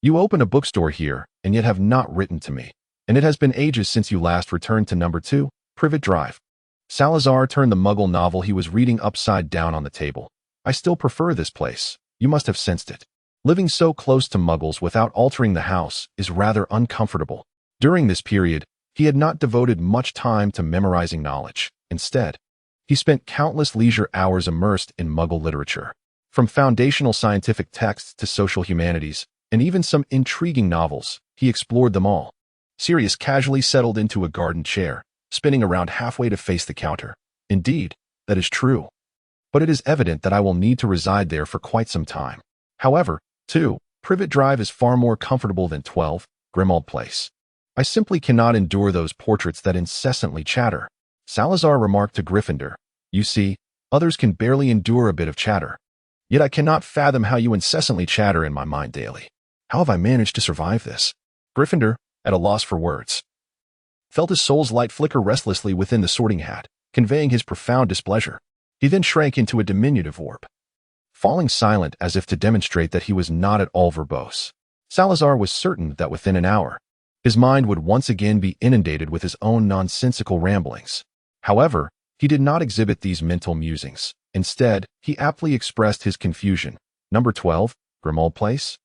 you open a bookstore here, and yet have not written to me. And it has been ages since you last returned to number 2, Privet Drive. Salazar turned the Muggle novel he was reading upside down on the table. I still prefer this place. You must have sensed it. Living so close to Muggles without altering the house is rather uncomfortable. During this period, he had not devoted much time to memorizing knowledge. Instead, he spent countless leisure hours immersed in Muggle literature. From foundational scientific texts to social humanities, and even some intriguing novels, he explored them all. Sirius casually settled into a garden chair, spinning around halfway to face the counter. Indeed, that is true. But it is evident that I will need to reside there for quite some time. However, 2, Privet Drive is far more comfortable than 12, Grimmauld Place. I simply cannot endure those portraits that incessantly chatter. Salazar remarked to Gryffindor, you see, others can barely endure a bit of chatter. Yet I cannot fathom how you incessantly chatter in my mind daily. How have I managed to survive this? Gryffindor, at a loss for words, felt his soul's light flicker restlessly within the sorting hat, conveying his profound displeasure. He then shrank into a diminutive orb, falling silent as if to demonstrate that he was not at all verbose. Salazar was certain that within an hour, his mind would once again be inundated with his own nonsensical ramblings. However, he did not exhibit these mental musings. Instead, he aptly expressed his confusion. Number 12, Grimmauld Place?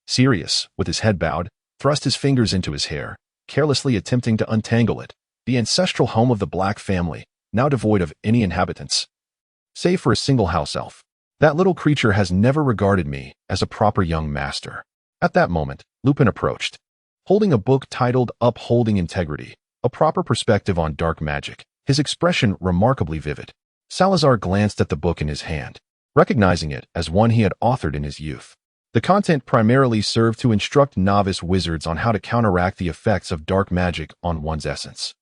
Sirius, with his head bowed, thrust his fingers into his hair, carelessly attempting to untangle it. The ancestral home of the Black family, now devoid of any inhabitants, save for a single house elf. That little creature has never regarded me as a proper young master. At that moment, Lupin approached, holding a book titled Upholding Integrity, a proper perspective on dark magic, his expression remarkably vivid. Salazar glanced at the book in his hand, recognizing it as one he had authored in his youth. The content primarily served to instruct novice wizards on how to counteract the effects of dark magic on one's essence.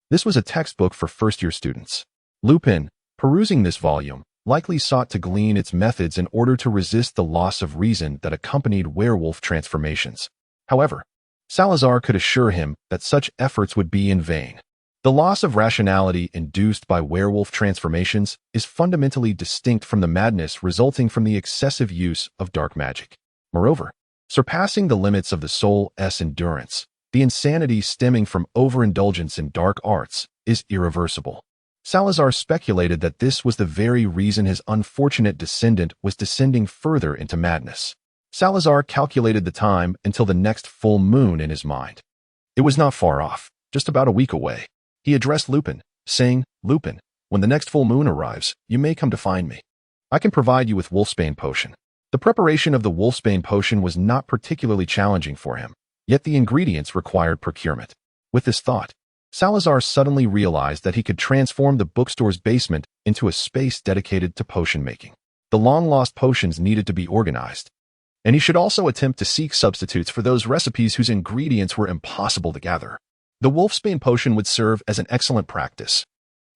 This was a textbook for first-year students. Lupin, perusing this volume, likely sought to glean its methods in order to resist the loss of reason that accompanied werewolf transformations. However, Salazar could assure him that such efforts would be in vain. The loss of rationality induced by werewolf transformations is fundamentally distinct from the madness resulting from the excessive use of dark magic. Moreover, surpassing the limits of the soul's endurance, the insanity stemming from overindulgence in dark arts is irreversible. Salazar speculated that this was the very reason his unfortunate descendant was descending further into madness. Salazar calculated the time until the next full moon in his mind. It was not far off, just about a week away. He addressed Lupin, saying, Lupin, when the next full moon arrives, you may come to find me. I can provide you with wolfsbane potion. The preparation of the wolfsbane potion was not particularly challenging for him, yet the ingredients required procurement. With this thought, Salazar suddenly realized that he could transform the bookstore's basement into a space dedicated to potion making. The long-lost potions needed to be organized, and he should also attempt to seek substitutes for those recipes whose ingredients were impossible to gather. The wolfsbane potion would serve as an excellent practice.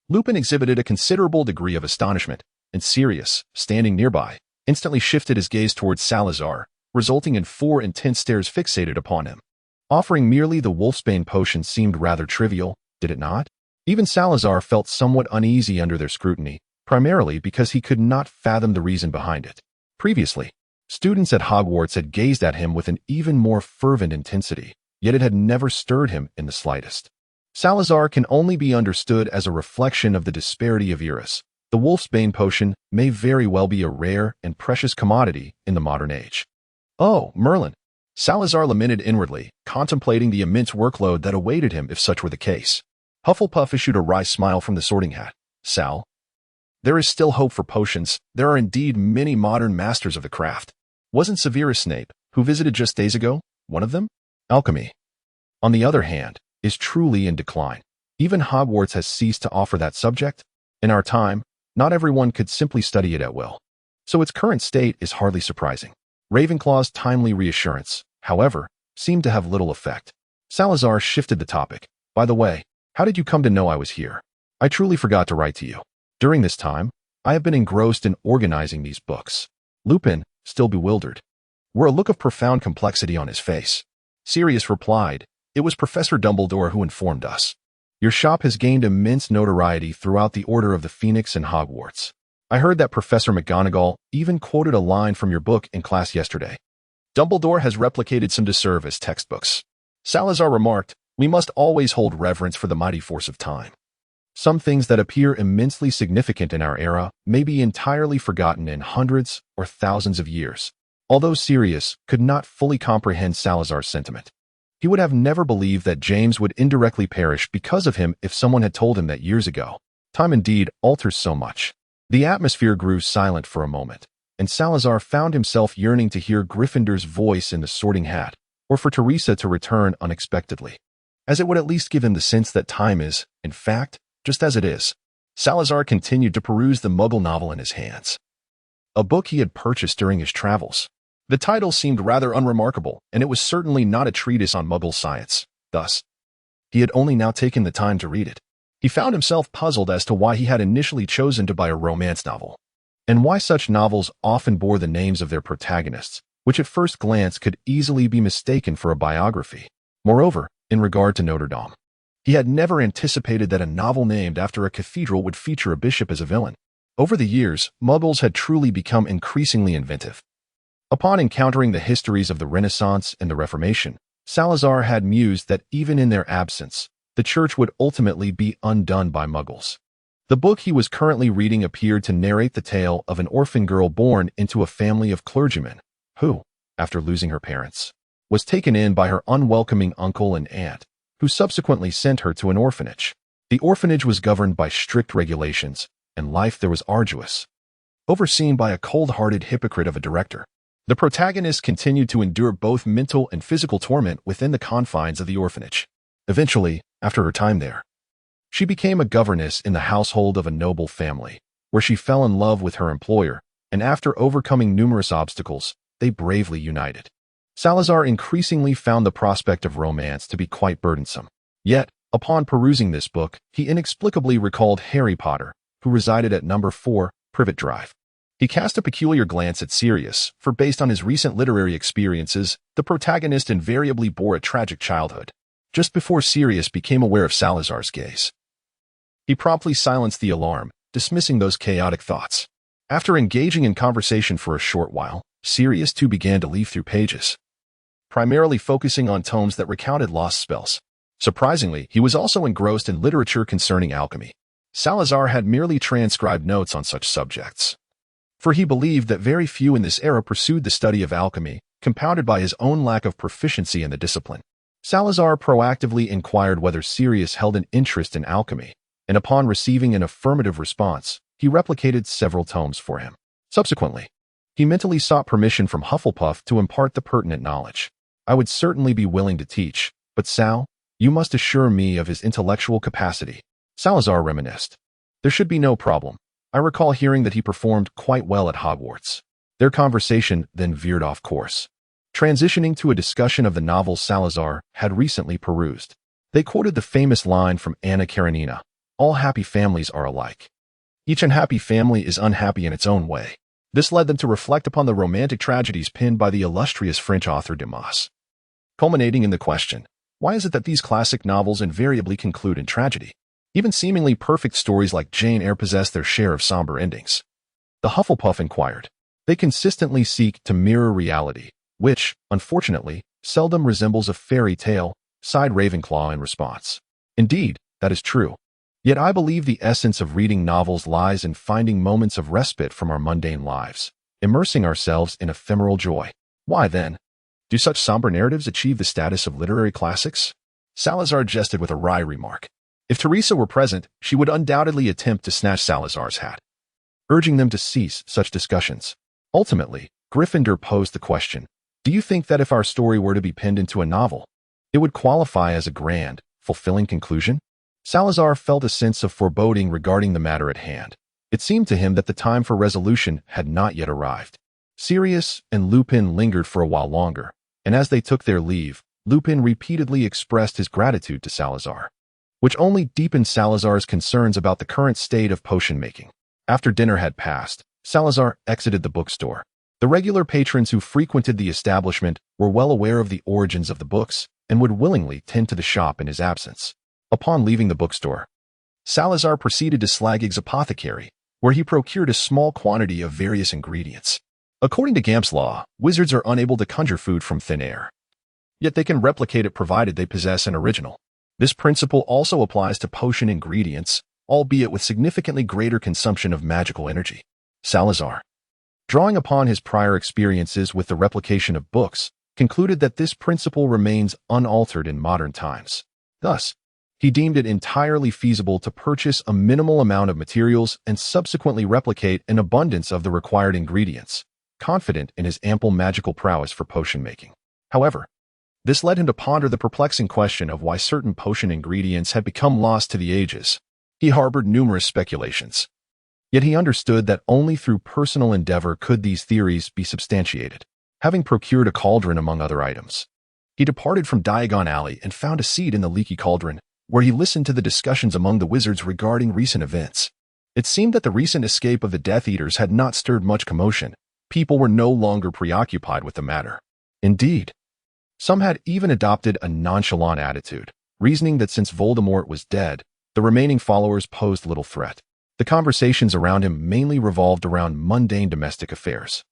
Lupin exhibited a considerable degree of astonishment, and Sirius, standing nearby, instantly shifted his gaze towards Salazar, resulting in 4 intense stares fixated upon him. Offering merely the wolfsbane potion seemed rather trivial, did it not? Even Salazar felt somewhat uneasy under their scrutiny, primarily because he could not fathom the reason behind it. Previously, students at Hogwarts had gazed at him with an even more fervent intensity, yet it had never stirred him in the slightest. Salazar can only be understood as a reflection of the disparity of eras. The wolfsbane potion may very well be a rare and precious commodity in the modern age. Oh, Merlin! Salazar lamented inwardly, contemplating the immense workload that awaited him if such were the case. Hufflepuff issued a wry smile from the sorting hat. Sal, there is still hope for potions. There are indeed many modern masters of the craft. Wasn't Severus Snape, who visited just days ago, one of them? Alchemy, on the other hand, is truly in decline. Even Hogwarts has ceased to offer that subject. In our time, not everyone could simply study it at will. So its current state is hardly surprising. Ravenclaw's timely reassurance, however, seemed to have little effect. Salazar shifted the topic. By the way, how did you come to know I was here? I truly forgot to write to you. During this time, I have been engrossed in organizing these books. Lupin, still bewildered. Wore a look of profound complexity on his face. Sirius replied, "It was Professor Dumbledore who informed us. Your shop has gained immense notoriety throughout the Order of the Phoenix and Hogwarts. I heard that Professor McGonagall even quoted a line from your book in class yesterday. Dumbledore has replicated some to serve as textbooks." Salazar remarked, "We must always hold reverence for the mighty force of time. Some things that appear immensely significant in our era may be entirely forgotten in hundreds or thousands of years." Although Sirius could not fully comprehend Salazar's sentiment, he would have never believed that James would indirectly perish because of him if someone had told him that years ago. Time indeed alters so much. The atmosphere grew silent for a moment, and Salazar found himself yearning to hear Gryffindor's voice in the Sorting Hat, or for Teresa to return unexpectedly, as it would at least give him the sense that time is, in fact, just as it is. Salazar continued to peruse the Muggle novel in his hands, a book he had purchased during his travels. The title seemed rather unremarkable, and it was certainly not a treatise on Muggle science. Thus, he had only now taken the time to read it. He found himself puzzled as to why he had initially chosen to buy a romance novel, and why such novels often bore the names of their protagonists, which at first glance could easily be mistaken for a biography. Moreover, in regard to Notre Dame, he had never anticipated that a novel named after a cathedral would feature a bishop as a villain. Over the years, Muggles had truly become increasingly inventive. Upon encountering the histories of the Renaissance and the Reformation, Salazar had mused that even in their absence, the Church would ultimately be undone by Muggles. The book he was currently reading appeared to narrate the tale of an orphan girl born into a family of clergymen, who, after losing her parents, was taken in by her unwelcoming uncle and aunt, who subsequently sent her to an orphanage. The orphanage was governed by strict regulations, and life there was arduous, overseen by a cold-hearted hypocrite of a director. The protagonist continued to endure both mental and physical torment within the confines of the orphanage. Eventually, after her time there, she became a governess in the household of a noble family, where she fell in love with her employer, and after overcoming numerous obstacles, they bravely united. Salazar increasingly found the prospect of romance to be quite burdensome. Yet, upon perusing this book, he inexplicably recalled Harry Potter, who resided at number 4, Privet Drive. He cast a peculiar glance at Sirius, for based on his recent literary experiences, the protagonist invariably bore a tragic childhood. Just before Sirius became aware of Salazar's gaze, he promptly silenced the alarm, dismissing those chaotic thoughts. After engaging in conversation for a short while, Sirius too began to leaf through pages, primarily focusing on tomes that recounted lost spells. Surprisingly, he was also engrossed in literature concerning alchemy. Salazar had merely transcribed notes on such subjects, for he believed that very few in this era pursued the study of alchemy, compounded by his own lack of proficiency in the discipline. Salazar proactively inquired whether Sirius held an interest in alchemy, and upon receiving an affirmative response, he replicated several tomes for him. Subsequently, he mentally sought permission from Hufflepuff to impart the pertinent knowledge. "I would certainly be willing to teach, but Sal, you must assure me of his intellectual capacity." Salazar reminisced. "There should be no problem. I recall hearing that he performed quite well at Hogwarts." Their conversation then veered off course, transitioning to a discussion of the novels Salazar had recently perused. They quoted the famous line from Anna Karenina, "All happy families are alike. Each unhappy family is unhappy in its own way." This led them to reflect upon the romantic tragedies penned by the illustrious French author Dumas, culminating in the question, why is it that these classic novels invariably conclude in tragedy? Even seemingly perfect stories like Jane Eyre possess their share of somber endings. The Hufflepuff inquired. "They consistently seek to mirror reality, which, unfortunately, seldom resembles a fairy tale," sighed Ravenclaw in response. "Indeed, that is true. Yet I believe the essence of reading novels lies in finding moments of respite from our mundane lives, immersing ourselves in ephemeral joy." Why, then, do such somber narratives achieve the status of literary classics? Salazar jested with a wry remark. If Teresa were present, she would undoubtedly attempt to snatch Salazar's hat, urging them to cease such discussions. Ultimately, Gryffindor posed the question, do you think that if our story were to be penned into a novel, it would qualify as a grand, fulfilling conclusion? Salazar felt a sense of foreboding regarding the matter at hand. It seemed to him that the time for resolution had not yet arrived. Sirius and Lupin lingered for a while longer, and as they took their leave, Lupin repeatedly expressed his gratitude to Salazar, which only deepened Salazar's concerns about the current state of potion making. After dinner had passed, Salazar exited the bookstore. The regular patrons who frequented the establishment were well aware of the origins of the books and would willingly tend to the shop in his absence. Upon leaving the bookstore, Salazar proceeded to Slagig's apothecary, where he procured a small quantity of various ingredients. According to Gamp's law, wizards are unable to conjure food from thin air. Yet they can replicate it provided they possess an original. This principle also applies to potion ingredients, albeit with significantly greater consumption of magical energy. Salazar, drawing upon his prior experiences with the replication of books, concluded that this principle remains unaltered in modern times. Thus, he deemed it entirely feasible to purchase a minimal amount of materials and subsequently replicate an abundance of the required ingredients, confident in his ample magical prowess for potion making. However, this led him to ponder the perplexing question of why certain potion ingredients had become lost to the ages. He harbored numerous speculations. Yet he understood that only through personal endeavor could these theories be substantiated. Having procured a cauldron among other items, he departed from Diagon Alley and found a seat in the leaky cauldron, where he listened to the discussions among the wizards regarding recent events. It seemed that the recent escape of the Death Eaters had not stirred much commotion. People were no longer preoccupied with the matter. Indeed, some had even adopted a nonchalant attitude, reasoning that since Voldemort was dead, the remaining followers posed little threat. The conversations around him mainly revolved around mundane domestic affairs.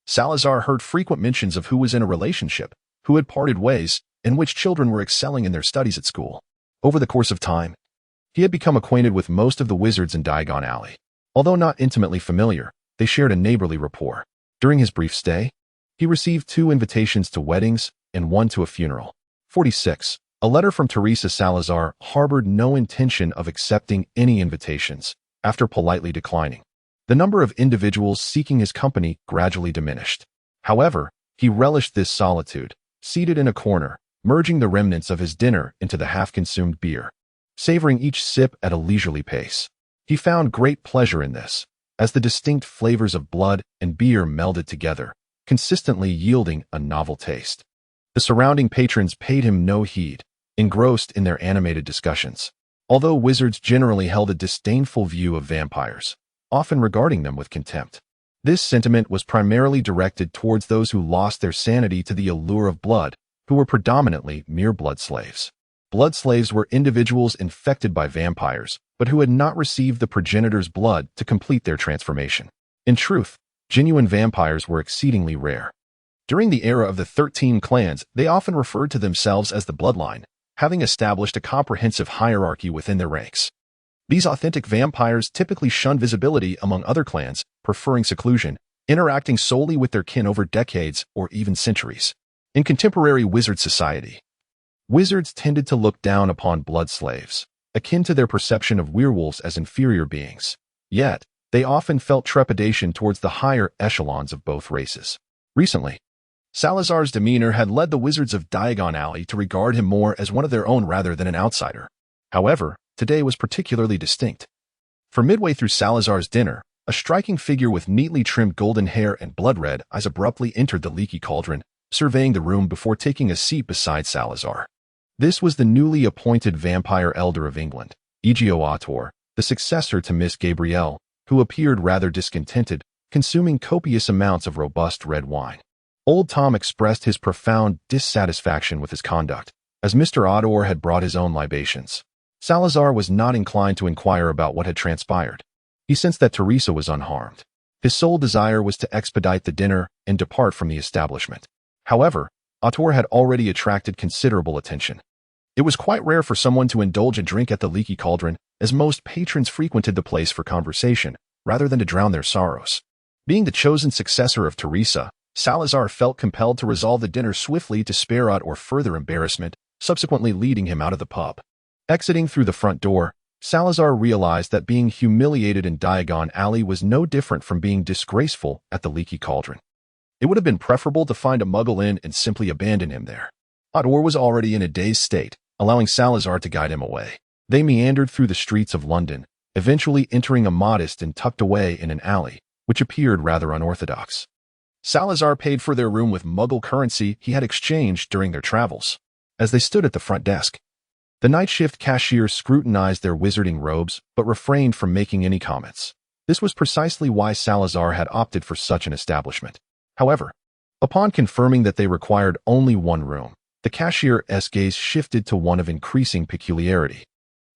Salazar heard frequent mentions of who was in a relationship, who had parted ways, and which children were excelling in their studies at school. Over the course of time, he had become acquainted with most of the wizards in Diagon Alley. Although not intimately familiar, they shared a neighborly rapport. During his brief stay, he received 2 invitations to weddings and 1 to a funeral. 46. A letter from Teresa. Salazar harbored no intention of accepting any invitations, after politely declining. The number of individuals seeking his company gradually diminished. However, he relished this solitude, seated in a corner, merging the remnants of his dinner into the half-consumed beer, savoring each sip at a leisurely pace. He found great pleasure in this, as the distinct flavors of blood and beer melded together, consistently yielding a novel taste. The surrounding patrons paid him no heed, engrossed in their animated discussions. Although wizards generally held a disdainful view of vampires, often regarding them with contempt, this sentiment was primarily directed towards those who lost their sanity to the allure of blood, who were predominantly mere blood slaves. Blood slaves were individuals infected by vampires, but who had not received the progenitor's blood to complete their transformation. In truth, genuine vampires were exceedingly rare. During the era of the 13 clans, they often referred to themselves as the Bloodline, having established a comprehensive hierarchy within their ranks. These authentic vampires typically shunned visibility among other clans, preferring seclusion, interacting solely with their kin over decades or even centuries. In contemporary wizard society, wizards tended to look down upon blood slaves, akin to their perception of werewolves as inferior beings. Yet, they often felt trepidation towards the higher echelons of both races. Recently, Salazar's demeanor had led the wizards of Diagon Alley to regard him more as one of their own rather than an outsider. However, today was particularly distinct. For midway through Salazar's dinner, a striking figure with neatly trimmed golden hair and blood-red eyes abruptly entered the leaky cauldron, surveying the room before taking a seat beside Salazar. This was the newly appointed vampire elder of England, Egio Autor, the successor to Miss Gabrielle, who appeared rather discontented, consuming copious amounts of robust red wine. Old Tom expressed his profound dissatisfaction with his conduct, as Mr. Autor had brought his own libations. Salazar was not inclined to inquire about what had transpired. He sensed that Teresa was unharmed. His sole desire was to expedite the dinner and depart from the establishment. However, Autor had already attracted considerable attention. It was quite rare for someone to indulge a drink at the leaky cauldron, as most patrons frequented the place for conversation, rather than to drown their sorrows. Being the chosen successor of Teresa, Salazar felt compelled to resolve the dinner swiftly to spare Autor further embarrassment, subsequently leading him out of the pub. Exiting through the front door, Salazar realized that being humiliated in Diagon Alley was no different from being disgraceful at the leaky cauldron. It would have been preferable to find a muggle in and simply abandon him there. Autor was already in a dazed state, allowing Salazar to guide him away. They meandered through the streets of London, eventually entering a modest and tucked away in an alley, which appeared rather unorthodox. Salazar paid for their room with muggle currency he had exchanged during their travels. As they stood at the front desk, the night shift cashier scrutinized their wizarding robes but refrained from making any comments. This was precisely why Salazar had opted for such an establishment. However, upon confirming that they required only one room, the cashier's gaze shifted to one of increasing peculiarity,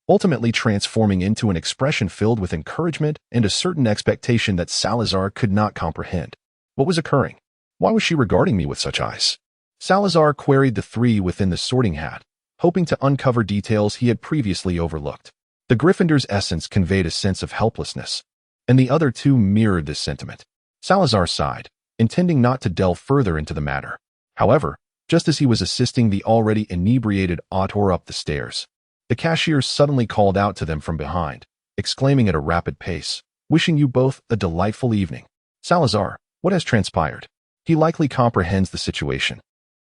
ultimately transforming into an expression filled with encouragement and a certain expectation that Salazar could not comprehend. What was occurring? Why was she regarding me with such eyes? Salazar queried the three within the sorting hat, hoping to uncover details he had previously overlooked. The Gryffindor's essence conveyed a sense of helplessness, and the other two mirrored this sentiment. Salazar sighed, intending not to delve further into the matter. However, just as he was assisting the already inebriated auteur up the stairs, the cashier suddenly called out to them from behind, exclaiming at a rapid pace, "Wishing you both a delightful evening." Salazar, what has transpired? He likely comprehends the situation,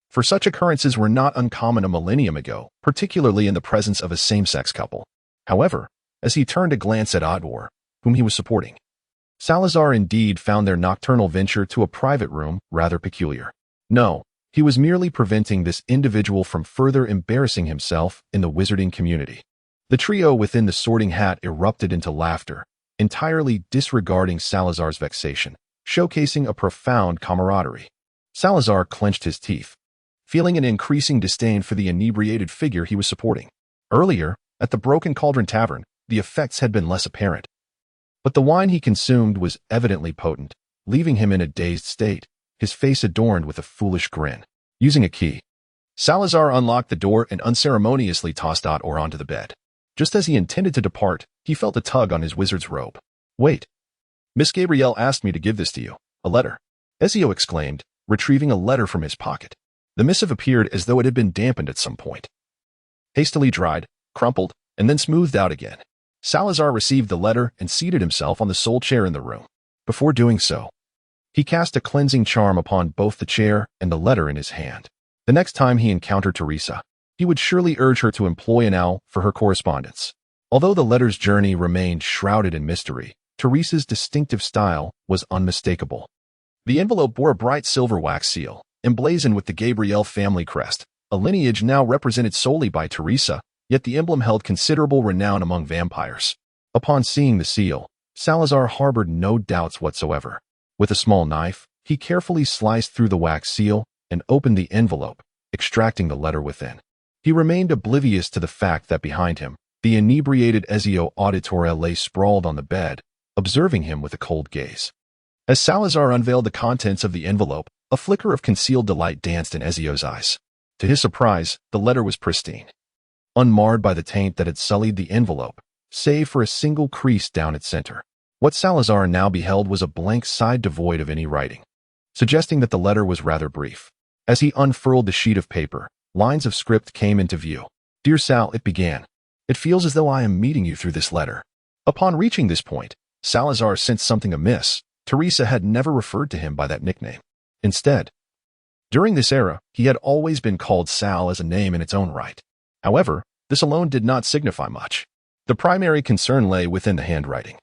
for such occurrences were not uncommon a millennium ago, particularly in the presence of a same-sex couple. However, as he turned to glance at Odor, whom he was supporting, Salazar indeed found their nocturnal venture to a private room rather peculiar. No, he was merely preventing this individual from further embarrassing himself in the wizarding community. The trio within the sorting hat erupted into laughter, entirely disregarding Salazar's vexation, showcasing a profound camaraderie. Salazar clenched his teeth, feeling an increasing disdain for the inebriated figure he was supporting. Earlier, at the Broken Cauldron Tavern, the effects had been less apparent, but the wine he consumed was evidently potent, leaving him in a dazed state, his face adorned with a foolish grin. Using a key, Salazar unlocked the door and unceremoniously tossed Odor onto the bed. Just as he intended to depart, he felt a tug on his wizard's robe. "Wait. Miss Gabrielle asked me to give this to you. A letter," Ezio exclaimed, retrieving a letter from his pocket. The missive appeared as though it had been dampened at some point. Hastily dried, crumpled, and then smoothed out again, Salazar received the letter and seated himself on the sole chair in the room. Before doing so, he cast a cleansing charm upon both the chair and the letter in his hand. The next time he encountered Teresa, he would surely urge her to employ an owl for her correspondence. Although the letter's journey remained shrouded in mystery, Teresa's distinctive style was unmistakable. The envelope bore a bright silver wax seal, emblazoned with the Gabriel family crest, a lineage now represented solely by Teresa, yet the emblem held considerable renown among vampires. Upon seeing the seal, Salazar harbored no doubts whatsoever. With a small knife, he carefully sliced through the wax seal and opened the envelope, extracting the letter within. He remained oblivious to the fact that behind him, the inebriated Ezio Auditore lay sprawled on the bed, observing him with a cold gaze. As Salazar unveiled the contents of the envelope, a flicker of concealed delight danced in Ezio's eyes. To his surprise, the letter was pristine, unmarred by the taint that had sullied the envelope, save for a single crease down its center. What Salazar now beheld was a blank side devoid of any writing, suggesting that the letter was rather brief. As he unfurled the sheet of paper, lines of script came into view. "Dear Sal," it began, "it feels as though I am meeting you through this letter." Upon reaching this point, Salazar sensed something amiss. Teresa had never referred to him by that nickname. Instead, during this era, he had always been called Sal as a name in its own right. However, this alone did not signify much. The primary concern lay within the handwriting.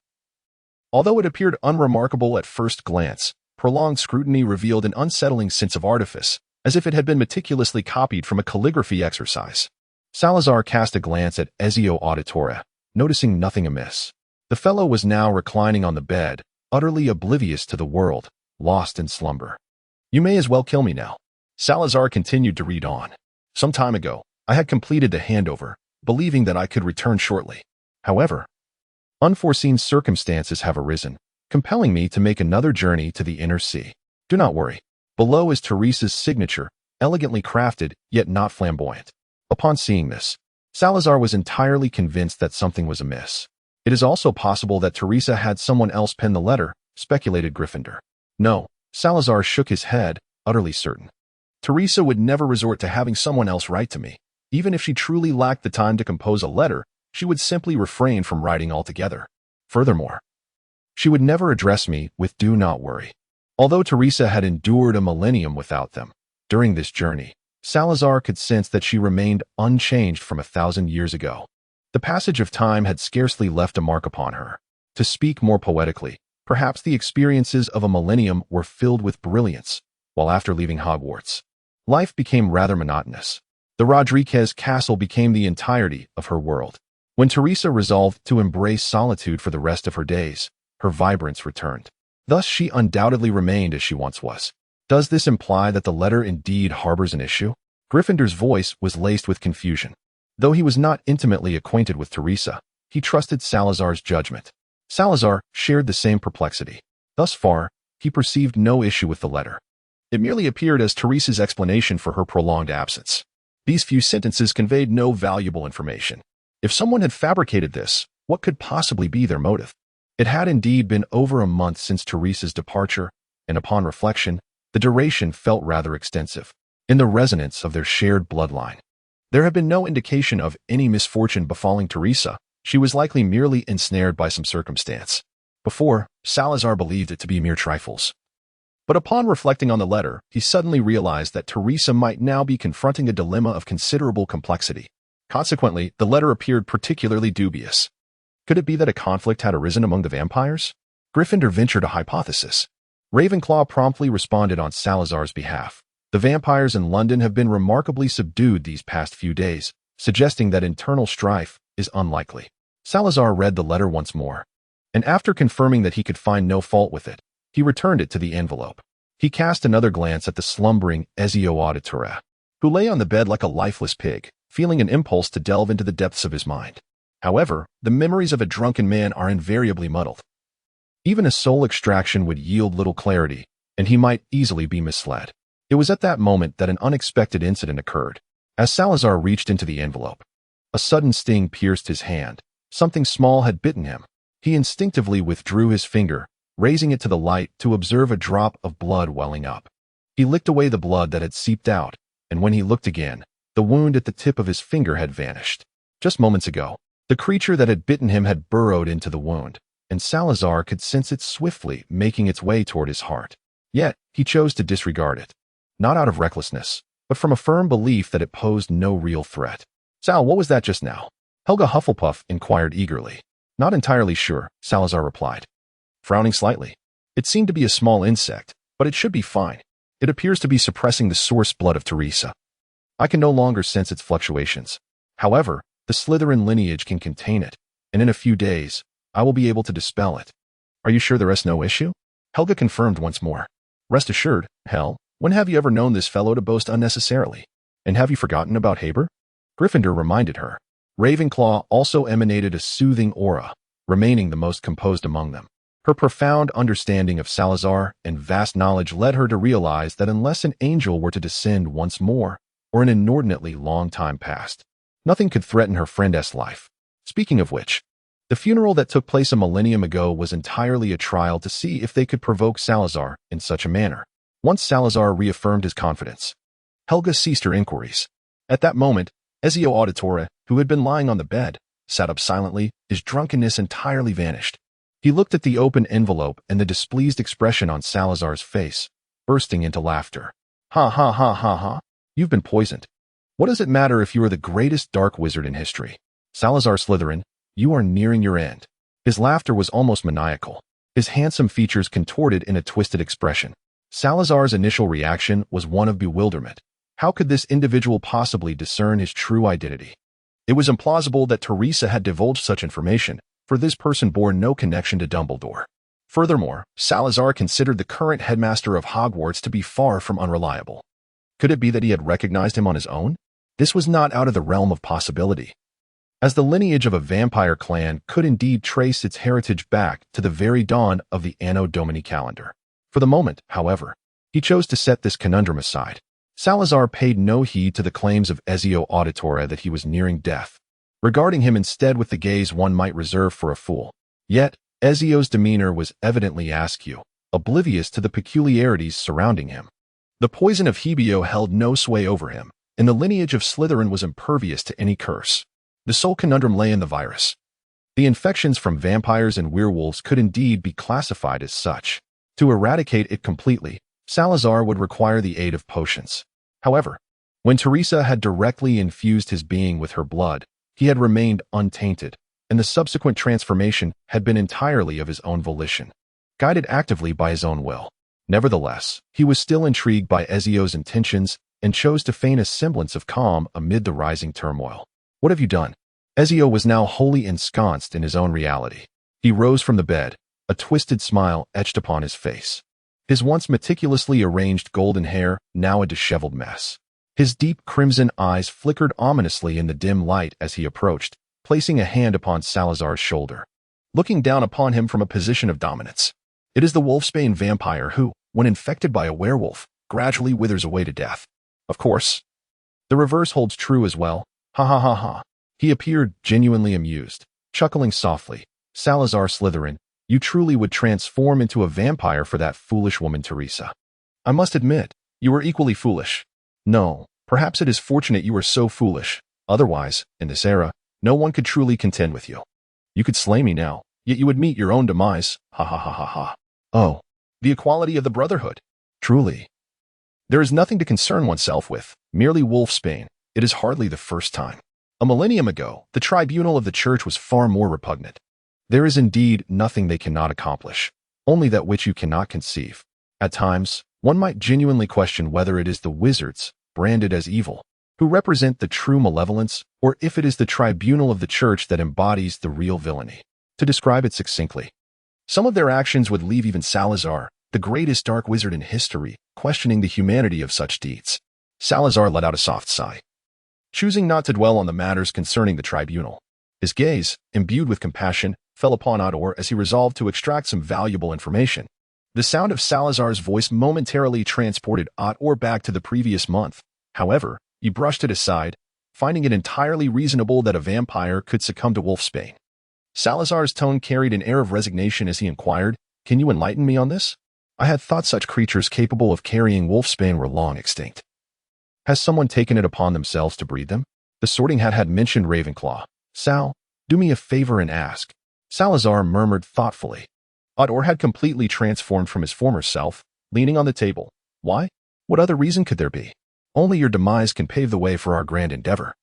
Although it appeared unremarkable at first glance, prolonged scrutiny revealed an unsettling sense of artifice, as if it had been meticulously copied from a calligraphy exercise. Salazar cast a glance at Ezio Auditore, noticing nothing amiss. The fellow was now reclining on the bed, utterly oblivious to the world, lost in slumber. "You may as well kill me now." Salazar continued to read on. "Some time ago, I had completed the handover, believing that I could return shortly. However, unforeseen circumstances have arisen, compelling me to make another journey to the inner sea. Do not worry. Below is Teresa's signature, elegantly crafted, yet not flamboyant." Upon seeing this, Salazar was entirely convinced that something was amiss. "It is also possible that Teresa had someone else pen the letter," speculated Gryffindor. "No," Salazar shook his head, utterly certain. "Teresa would never resort to having someone else write to me. Even if she truly lacked the time to compose a letter, she would simply refrain from writing altogether. Furthermore, she would never address me with 'do not worry.'" Although Teresa had endured a millennium without them, during this journey, Salazar could sense that she remained unchanged from 1,000 years ago. The passage of time had scarcely left a mark upon her. To speak more poetically, perhaps the experiences of a millennium were filled with brilliance, while after leaving Hogwarts, life became rather monotonous. The Rodriguez castle became the entirety of her world. When Teresa resolved to embrace solitude for the rest of her days, her vibrance returned. Thus she undoubtedly remained as she once was. Does this imply that the letter indeed harbors an issue? Gryffindor's voice was laced with confusion. Though he was not intimately acquainted with Teresa, he trusted Salazar's judgment. Salazar shared the same perplexity. Thus far, he perceived no issue with the letter. It merely appeared as Teresa's explanation for her prolonged absence. These few sentences conveyed no valuable information. If someone had fabricated this, what could possibly be their motive? It had indeed been over a month since Teresa's departure, and upon reflection, the duration felt rather extensive, in the resonance of their shared bloodline. There had been no indication of any misfortune befalling Teresa. She was likely merely ensnared by some circumstance. Before, Salazar believed it to be mere trifles. But upon reflecting on the letter, he suddenly realized that Teresa might now be confronting a dilemma of considerable complexity. Consequently, the letter appeared particularly dubious. Could it be that a conflict had arisen among the vampires? Gryffindor ventured a hypothesis. Ravenclaw promptly responded on Salazar's behalf. The vampires in London have been remarkably subdued these past few days, suggesting that internal strife is unlikely. Salazar read the letter once more, and after confirming that he could find no fault with it, he returned it to the envelope. He cast another glance at the slumbering Ezio Auditore, who lay on the bed like a lifeless pig, feeling an impulse to delve into the depths of his mind. However, the memories of a drunken man are invariably muddled. Even a soul extraction would yield little clarity, and he might easily be misled. It was at that moment that an unexpected incident occurred. As Salazar reached into the envelope, a sudden sting pierced his hand. Something small had bitten him. He instinctively withdrew his finger, raising it to the light to observe a drop of blood welling up. He licked away the blood that had seeped out, and when he looked again, the wound at the tip of his finger had vanished. Just moments ago, the creature that had bitten him had burrowed into the wound, and Salazar could sense it swiftly making its way toward his heart. Yet, he chose to disregard it. Not out of recklessness, but from a firm belief that it posed no real threat. "Sal, what was that just now?" Helga Hufflepuff inquired eagerly. "Not entirely sure," Salazar replied, frowning slightly. "It seemed to be a small insect, but it should be fine. It appears to be suppressing the source blood of Teresa. I can no longer sense its fluctuations. However, the Slytherin lineage can contain it, and in a few days, I will be able to dispel it." "Are you sure there is no issue?" Helga confirmed once more. "Rest assured, hell, when have you ever known this fellow to boast unnecessarily? And have you forgotten about Haber?" Gryffindor reminded her. Ravenclaw also emanated a soothing aura, remaining the most composed among them. Her profound understanding of Salazar and vast knowledge led her to realize that unless an angel were to descend once more, or an inordinately long time passed, nothing could threaten her friend's life. Speaking of which, the funeral that took place a millennium ago was entirely a trial to see if they could provoke Salazar in such a manner. Once Salazar reaffirmed his confidence, Helga ceased her inquiries. At that moment, Ezio Auditore, who had been lying on the bed, sat up silently, his drunkenness entirely vanished. He looked at the open envelope and the displeased expression on Salazar's face, bursting into laughter. "Ha ha ha ha ha. You've been poisoned. What does it matter if you are the greatest dark wizard in history? Salazar Slytherin, you are nearing your end." His laughter was almost maniacal, his handsome features contorted in a twisted expression. Salazar's initial reaction was one of bewilderment. How could this individual possibly discern his true identity? It was implausible that Teresa had divulged such information, for this person bore no connection to Dumbledore. Furthermore, Salazar considered the current headmaster of Hogwarts to be far from unreliable. Could it be that he had recognized him on his own? This was not out of the realm of possibility, as the lineage of a vampire clan could indeed trace its heritage back to the very dawn of the Anno Domini calendar. For the moment, however, he chose to set this conundrum aside. Salazar paid no heed to the claims of Ezio Auditore that he was nearing death, regarding him instead with the gaze one might reserve for a fool. Yet, Ezio's demeanor was evidently askew, oblivious to the peculiarities surrounding him. The poison of Hebio held no sway over him, and the lineage of Slytherin was impervious to any curse. The sole conundrum lay in the virus. The infections from vampires and werewolves could indeed be classified as such. To eradicate it completely, Salazar would require the aid of potions. However, when Teresa had directly infused his being with her blood, he had remained untainted, and the subsequent transformation had been entirely of his own volition, guided actively by his own will. Nevertheless, he was still intrigued by Ezio's intentions and chose to feign a semblance of calm amid the rising turmoil. "What have you done?" Ezio was now wholly ensconced in his own reality. He rose from the bed, a twisted smile etched upon his face. his once meticulously arranged golden hair now a disheveled mess. His deep crimson eyes flickered ominously in the dim light as he approached, placing a hand upon Salazar's shoulder, looking down upon him from a position of dominance. It is the wolfsbane vampire who, when infected by a werewolf, gradually withers away to death. Of course, the reverse holds true as well. Ha ha ha ha. He appeared genuinely amused, chuckling softly. Salazar Slytherin, you truly would transform into a vampire for that foolish woman Teresa. I must admit, you are equally foolish. No, perhaps it is fortunate you are so foolish. Otherwise, in this era, no one could truly contend with you. You could slay me now, yet you would meet your own demise. Ha ha ha ha ha. Oh, the equality of the brotherhood. Truly. There is nothing to concern oneself with, merely wolfsbane. It is hardly the first time. A millennium ago, the tribunal of the church was far more repugnant. There is indeed nothing they cannot accomplish, only that which you cannot conceive. At times, one might genuinely question whether it is the wizards, branded as evil, who represent the true malevolence, or if it is the tribunal of the church that embodies the real villainy. To describe it succinctly, some of their actions would leave even Salazar, the greatest dark wizard in history, questioning the humanity of such deeds. Salazar let out a soft sigh, choosing not to dwell on the matters concerning the tribunal. His gaze, imbued with compassion, fell upon Ottor as he resolved to extract some valuable information. The sound of Salazar's voice momentarily transported Ottor back to the previous month. However, he brushed it aside, finding it entirely reasonable that a vampire could succumb to wolfsbane. Salazar's tone carried an air of resignation as he inquired, "Can you enlighten me on this? I had thought such creatures capable of carrying wolfsbane were long extinct. Has someone taken it upon themselves to breed them?" The Sorting Hat had mentioned Ravenclaw. "Sal, do me a favor and ask," Salazar murmured thoughtfully. Ottor had completely transformed from his former self, leaning on the table. "Why? What other reason could there be? Only your demise can pave the way for our grand endeavor."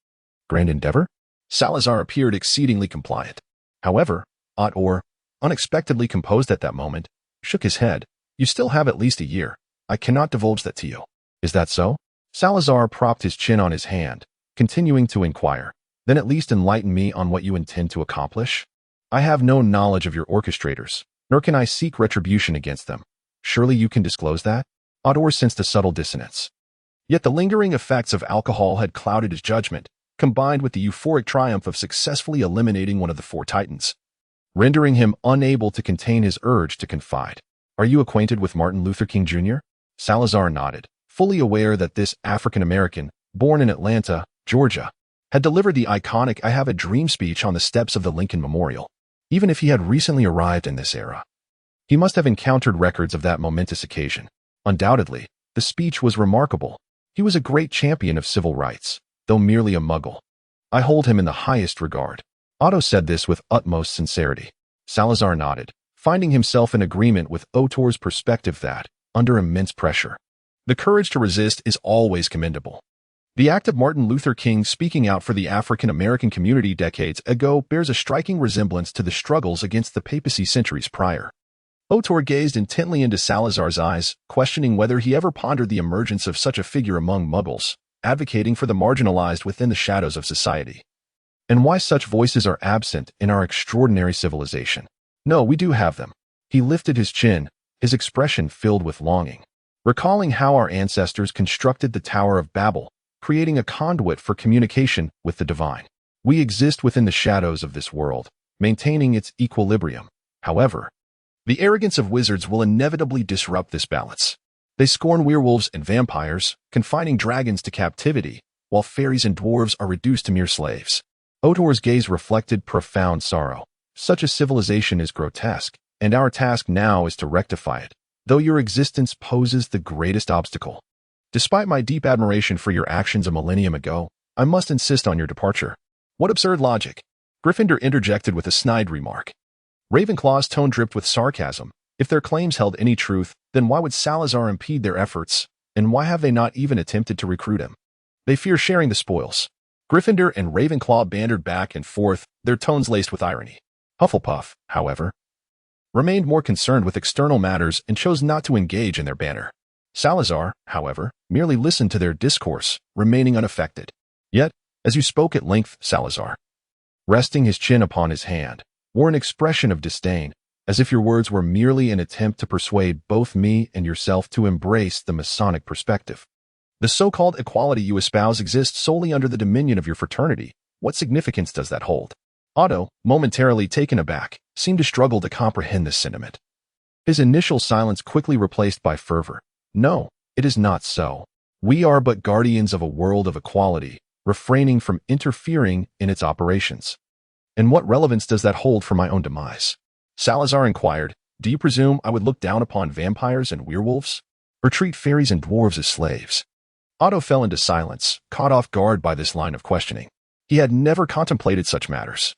"Grand endeavor?" Salazar appeared exceedingly compliant. However, Ottor, unexpectedly composed at that moment, shook his head. "You still have at least a year. I cannot divulge that to you." "Is that so?" Salazar propped his chin on his hand, continuing to inquire. "Then at least enlighten me on what you intend to accomplish. I have no knowledge of your orchestrators, nor can I seek retribution against them. Surely you can disclose that?" Ottor sensed a subtle dissonance. Yet the lingering effects of alcohol had clouded his judgment, combined with the euphoric triumph of successfully eliminating one of the four titans, rendering him unable to contain his urge to confide. "Are you acquainted with Martin Luther King Jr.?" Salazar nodded, fully aware that this African-American, born in Atlanta, Georgia, had delivered the iconic "I Have a Dream" speech on the steps of the Lincoln Memorial. Even if he had recently arrived in this era, he must have encountered records of that momentous occasion. Undoubtedly, the speech was remarkable. He was a great champion of civil rights, though merely a muggle. "I hold him in the highest regard." Otto said this with utmost sincerity. Salazar nodded, finding himself in agreement with Ottor's perspective that, under immense pressure, the courage to resist is always commendable. The act of Martin Luther King speaking out for the African-American community decades ago bears a striking resemblance to the struggles against the papacy centuries prior. Ottor gazed intently into Salazar's eyes, questioning whether he ever pondered the emergence of such a figure among muggles, advocating for the marginalized within the shadows of society. And why such voices are absent in our extraordinary civilization. No, we do have them. He lifted his chin, his expression filled with longing, recalling how our ancestors constructed the Tower of Babel, creating a conduit for communication with the divine. We exist within the shadows of this world, maintaining its equilibrium. However, the arrogance of wizards will inevitably disrupt this balance. They scorn werewolves and vampires, confining dragons to captivity, while fairies and dwarves are reduced to mere slaves. Ottor's gaze reflected profound sorrow. Such a civilization is grotesque, and our task now is to rectify it, though your existence poses the greatest obstacle. Despite my deep admiration for your actions a millennium ago, I must insist on your departure. What absurd logic! Gryffindor interjected with a snide remark. Ravenclaw's tone dripped with sarcasm. If their claims held any truth, then why would Salazar impede their efforts, and why have they not even attempted to recruit him? They fear sharing the spoils. Gryffindor and Ravenclaw bantered back and forth, their tones laced with irony. Hufflepuff, however, remained more concerned with external matters and chose not to engage in their banter. Salazar, however, merely listened to their discourse, remaining unaffected. Yet, as you spoke at length, Salazar, resting his chin upon his hand, wore an expression of disdain. as if your words were merely an attempt to persuade both me and yourself to embrace the Masonic perspective. The so-called equality you espouse exists solely under the dominion of your fraternity. What significance does that hold? Otto, momentarily taken aback, seemed to struggle to comprehend this sentiment. His initial silence quickly replaced by fervor. No, it is not so. We are but guardians of a world of equality, refraining from interfering in its operations. And what relevance does that hold for my own demise? Salazar inquired, do you presume I would look down upon vampires and werewolves, or treat fairies and dwarves as slaves? Otto fell into silence, caught off guard by this line of questioning. He had never contemplated such matters.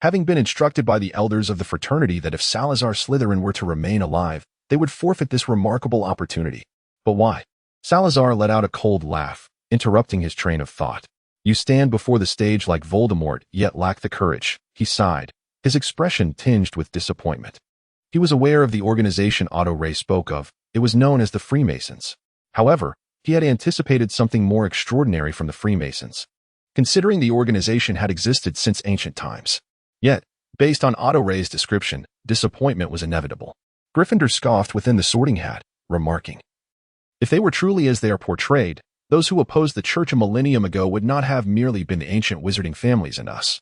Having been instructed by the elders of the fraternity that if Salazar Slytherin were to remain alive, they would forfeit this remarkable opportunity. But why? Salazar let out a cold laugh, interrupting his train of thought. You stand before the stage like Voldemort, yet lack the courage, he sighed, his expression tinged with disappointment. He was aware of the organization Otto Ray spoke of. It was known as the Freemasons. However, he had anticipated something more extraordinary from the Freemasons, considering the organization had existed since ancient times. Yet, based on Otto Ray's description, disappointment was inevitable. Gryffindor scoffed within the Sorting Hat, remarking, if they were truly as they are portrayed, those who opposed the Church a millennium ago would not have merely been the ancient wizarding families and us,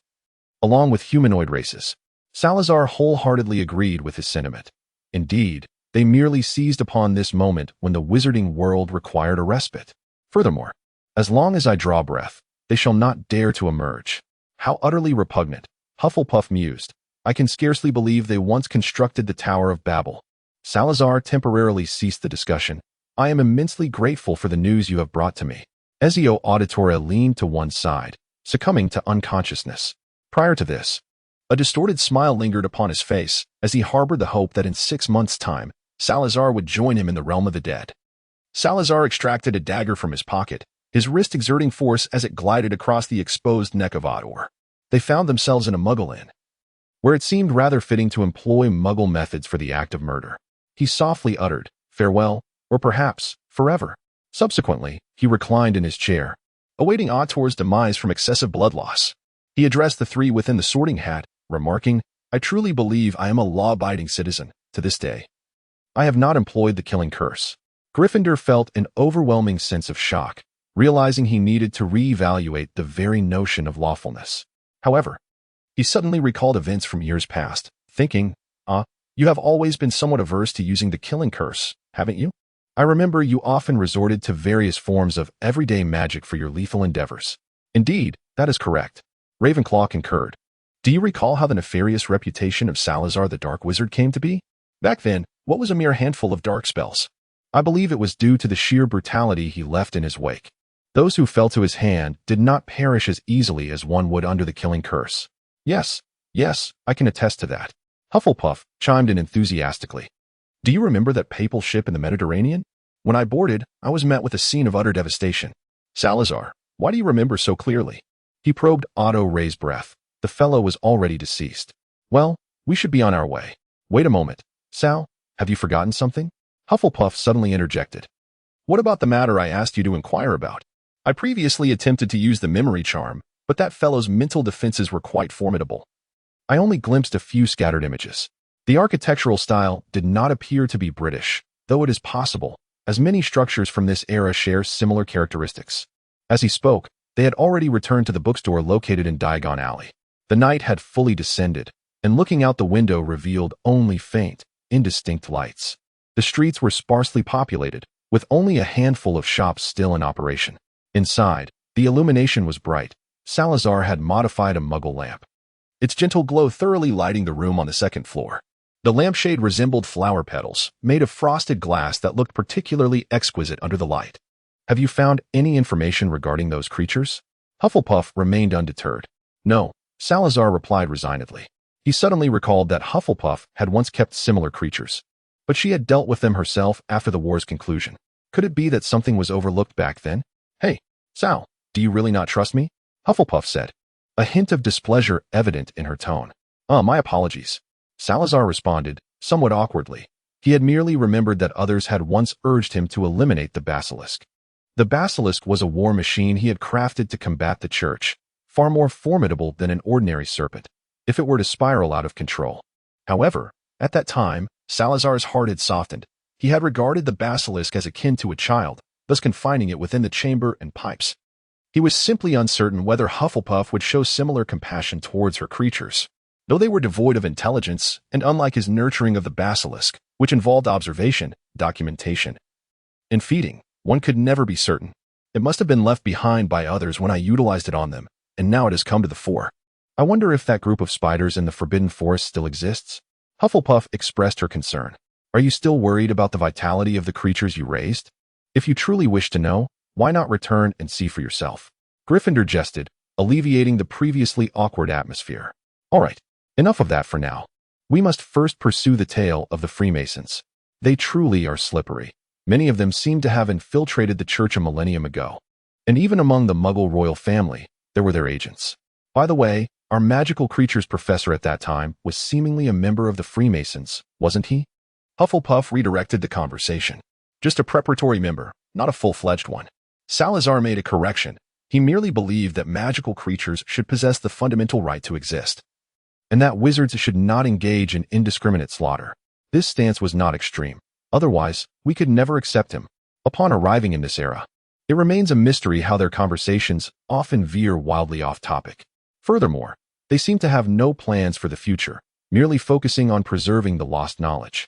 along with humanoid races. Salazar wholeheartedly agreed with his sentiment. Indeed, they merely seized upon this moment when the wizarding world required a respite. Furthermore, as long as I draw breath, they shall not dare to emerge. How utterly repugnant, Hufflepuff mused. I can scarcely believe they once constructed the Tower of Babel. Salazar temporarily ceased the discussion. I am immensely grateful for the news you have brought to me. Ezio Auditoria leaned to one side, succumbing to unconsciousness. Prior to this, a distorted smile lingered upon his face as he harbored the hope that in 6 months' time, Salazar would join him in the realm of the dead. Salazar extracted a dagger from his pocket, his wrist exerting force as it glided across the exposed neck of Otto. They found themselves in a Muggle inn, where it seemed rather fitting to employ Muggle methods for the act of murder. He softly uttered, farewell, or perhaps, forever. Subsequently, he reclined in his chair, awaiting Otto's demise from excessive blood loss. He addressed the three within the Sorting Hat, remarking, I truly believe I am a law-abiding citizen, to this day. I have not employed the killing curse. Gryffindor felt an overwhelming sense of shock, realizing he needed to reevaluate the very notion of lawfulness. However, he suddenly recalled events from years past, thinking, you have always been somewhat averse to using the killing curse, haven't you? I remember you often resorted to various forms of everyday magic for your lethal endeavors. Indeed, that is correct. Ravenclaw concurred. Do you recall how the nefarious reputation of Salazar the Dark Wizard came to be? Back then, what was a mere handful of dark spells? I believe it was due to the sheer brutality he left in his wake. Those who fell to his hand did not perish as easily as one would under the killing curse. Yes, I can attest to that. Hufflepuff chimed in enthusiastically. Do you remember that papal ship in the Mediterranean? When I boarded, I was met with a scene of utter devastation. Salazar, why do you remember so clearly? He probed Otto Ray's breath. The fellow was already deceased. Well, we should be on our way. Wait a moment. Sal, have you forgotten something? Hufflepuff suddenly interjected. What about the matter I asked you to inquire about? I previously attempted to use the memory charm, but that fellow's mental defenses were quite formidable. I only glimpsed a few scattered images. The architectural style did not appear to be British, though it is possible, as many structures from this era share similar characteristics. As he spoke, they had already returned to the bookstore located in Diagon Alley. The night had fully descended, and looking out the window revealed only faint, indistinct lights. The streets were sparsely populated, with only a handful of shops still in operation. Inside, the illumination was bright. Salazar had modified a Muggle lamp, its gentle glow thoroughly lighting the room on the second floor. The lampshade resembled flower petals, made of frosted glass that looked particularly exquisite under the light. Have you found any information regarding those creatures? Hufflepuff remained undeterred. No, Salazar replied resignedly. He suddenly recalled that Hufflepuff had once kept similar creatures, but she had dealt with them herself after the war's conclusion. Could it be that something was overlooked back then? Hey, Sal, do you really not trust me? Hufflepuff said, a hint of displeasure evident in her tone. My apologies. Salazar responded, somewhat awkwardly. He had merely remembered that others had once urged him to eliminate the basilisk. The basilisk was a war machine he had crafted to combat the church, far more formidable than an ordinary serpent, if it were to spiral out of control. However, At that time, Salazar's heart had softened. He had regarded the basilisk as akin to a child, thus confining it within the chamber and pipes. He was simply uncertain whether Hufflepuff would show similar compassion towards her creatures. Though they were devoid of intelligence, and unlike his nurturing of the basilisk, which involved observation, documentation, and feeding, one could never be certain. It must have been left behind by others when I utilized it on them, and now it has come to the fore. I wonder if that group of spiders in the Forbidden Forest still exists? Hufflepuff expressed her concern. Are you still worried about the vitality of the creatures you raised? If you truly wish to know, why not return and see for yourself? Gryffindor jested, alleviating the previously awkward atmosphere. All right, enough of that for now. We must first pursue the tale of the Freemasons. They truly are slippery. Many of them seem to have infiltrated the church a millennium ago. And even among the Muggle royal family, there were their agents. By the way, our magical creatures professor at that time was seemingly a member of the Freemasons, wasn't he? Hufflepuff redirected the conversation. Just a preparatory member, not a full-fledged one. Salazar made a correction. He merely believed that magical creatures should possess the fundamental right to exist, and that wizards should not engage in indiscriminate slaughter. This stance was not extreme. Otherwise, we could never accept him. Upon arriving in this era, it remains a mystery how their conversations often veer wildly off topic. Furthermore, they seem to have no plans for the future, merely focusing on preserving the lost knowledge.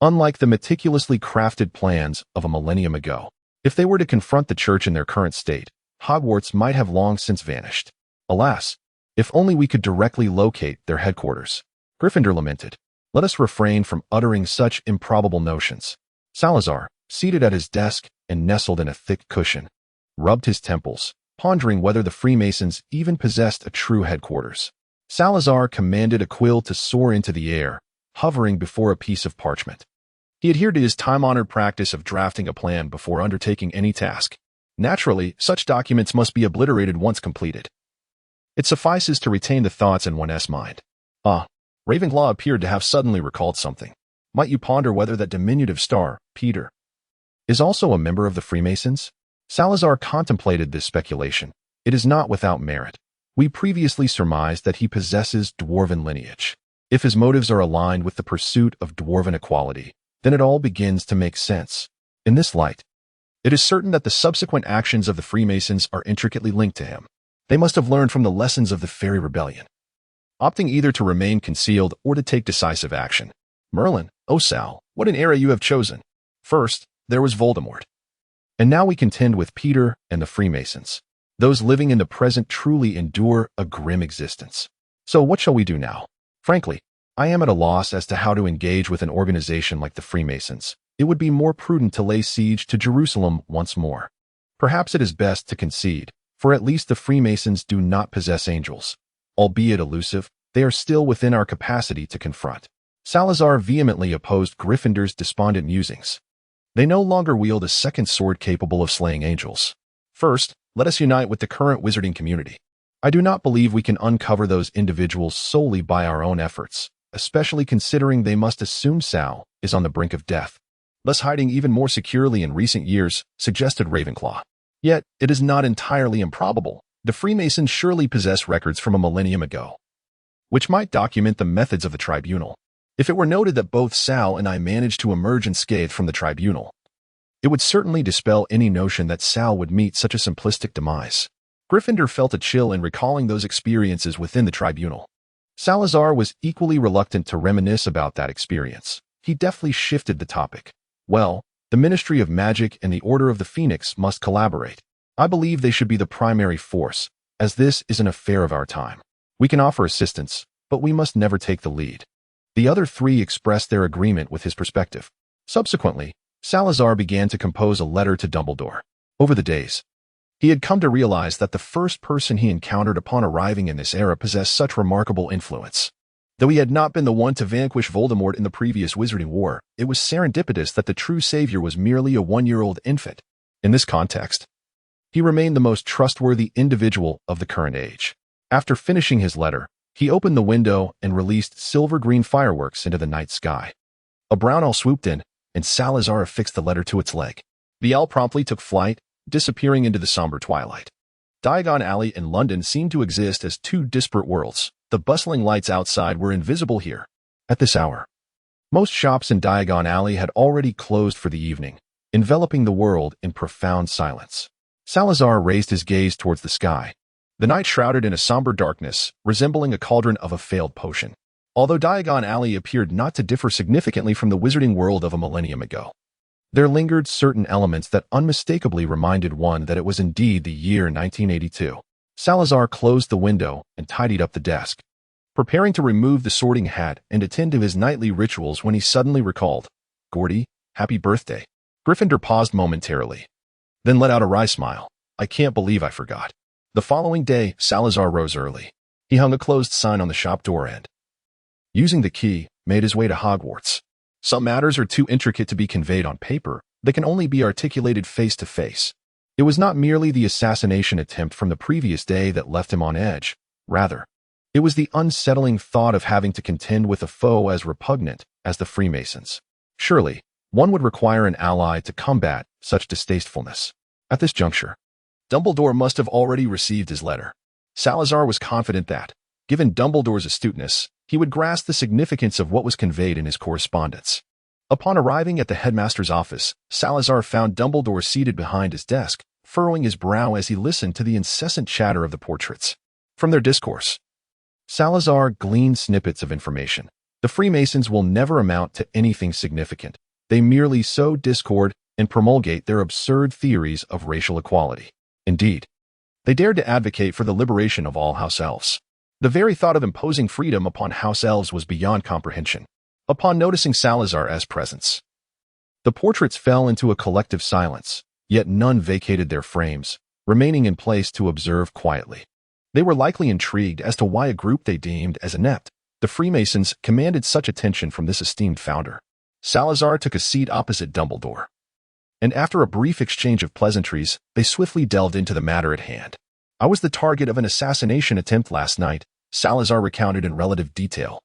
Unlike the meticulously crafted plans of a millennium ago, if they were to confront the church in their current state, Hogwarts might have long since vanished. Alas, if only we could directly locate their headquarters. Gryffindor lamented. Let us refrain from uttering such improbable notions. Salazar, seated at his desk and nestled in a thick cushion, rubbed his temples, pondering whether the Freemasons even possessed a true headquarters. Salazar commanded a quill to soar into the air, hovering before a piece of parchment. He adhered to his time-honored practice of drafting a plan before undertaking any task. Naturally, such documents must be obliterated once completed. It suffices to retain the thoughts in one's mind. Ravenclaw appeared to have suddenly recalled something. Might you ponder whether that diminutive star, Peter, is also a member of the Freemasons? Salazar contemplated this speculation. It is not without merit. We previously surmised that he possesses dwarven lineage. If his motives are aligned with the pursuit of dwarven equality, then it all begins to make sense. In this light, it is certain that the subsequent actions of the Freemasons are intricately linked to him. They must have learned from the lessons of the Fairy Rebellion, opting either to remain concealed or to take decisive action. Merlin, oh Sal, what an era you have chosen. First, there was Voldemort. And now we contend with Peter and the Freemasons. Those living in the present truly endure a grim existence. So what shall we do now? Frankly, I am at a loss as to how to engage with an organization like the Freemasons. It would be more prudent to lay siege to Jerusalem once more. Perhaps it is best to concede, for at least the Freemasons do not possess angels. Albeit elusive, they are still within our capacity to confront. Salazar vehemently opposed Gryffindor's despondent musings. They no longer wield a second sword capable of slaying angels. First, let us unite with the current wizarding community. I do not believe we can uncover those individuals solely by our own efforts, especially considering they must assume Sal is on the brink of death, thus hiding even more securely in recent years, suggested Ravenclaw. Yet, it is not entirely improbable. The Freemasons surely possess records from a millennium ago, which might document the methods of the tribunal. If it were noted that both Sal and I managed to emerge unscathed from the tribunal, it would certainly dispel any notion that Sal would meet such a simplistic demise. Gryffindor felt a chill in recalling those experiences within the tribunal. Salazar was equally reluctant to reminisce about that experience. He deftly shifted the topic. Well, the Ministry of Magic and the Order of the Phoenix must collaborate. I believe they should be the primary force, as this is an affair of our time. We can offer assistance, but we must never take the lead. The other three expressed their agreement with his perspective. Subsequently, Salazar began to compose a letter to Dumbledore. Over the days, he had come to realize that the first person he encountered upon arriving in this era possessed such remarkable influence. Though he had not been the one to vanquish Voldemort in the previous Wizarding War, it was serendipitous that the true savior was merely a one-year-old infant. In this context, he remained the most trustworthy individual of the current age. After finishing his letter, he opened the window and released silver-green fireworks into the night sky. A brown owl swooped in, and Salazar affixed the letter to its leg. The owl promptly took flight, disappearing into the somber twilight. Diagon Alley and London seemed to exist as two disparate worlds. The bustling lights outside were invisible here. At this hour, Most shops in Diagon Alley had already closed for the evening, enveloping the world in profound silence. Salazar raised his gaze towards the sky. The night shrouded in a somber darkness, resembling a cauldron of a failed potion. Although Diagon Alley appeared not to differ significantly from the wizarding world of a millennium ago, there lingered certain elements that unmistakably reminded one that it was indeed the year 1982. Salazar closed the window and tidied up the desk, preparing to remove the sorting hat and attend to his nightly rituals when he suddenly recalled, "Gordy, happy birthday." Gryffindor paused momentarily, then let out a wry smile. "I can't believe I forgot." The following day, Salazar rose early. He hung a closed sign on the shop door and, using the key, made his way to Hogwarts. Some matters are too intricate to be conveyed on paper. They can only be articulated face to face. It was not merely the assassination attempt from the previous day that left him on edge. Rather, it was the unsettling thought of having to contend with a foe as repugnant as the Freemasons. Surely, one would require an ally to combat such distastefulness. At this juncture, Dumbledore must have already received his letter. Salazar was confident that, given Dumbledore's astuteness, he would grasp the significance of what was conveyed in his correspondence. Upon arriving at the headmaster's office, Salazar found Dumbledore seated behind his desk, furrowing his brow as he listened to the incessant chatter of the portraits. From their discourse, Salazar gleaned snippets of information. The Freemasons will never amount to anything significant. They merely sow discord and promulgate their absurd theories of racial equality. Indeed, they dared to advocate for the liberation of all house elves. The very thought of imposing freedom upon house elves was beyond comprehension. Upon noticing Salazar's presence, the portraits fell into a collective silence, yet none vacated their frames, remaining in place to observe quietly. They were likely intrigued as to why a group they deemed as inept, the Freemasons, commanded such attention from this esteemed founder. Salazar took a seat opposite Dumbledore, and after a brief exchange of pleasantries, they swiftly delved into the matter at hand. "I was the target of an assassination attempt last night," Salazar recounted in relative detail,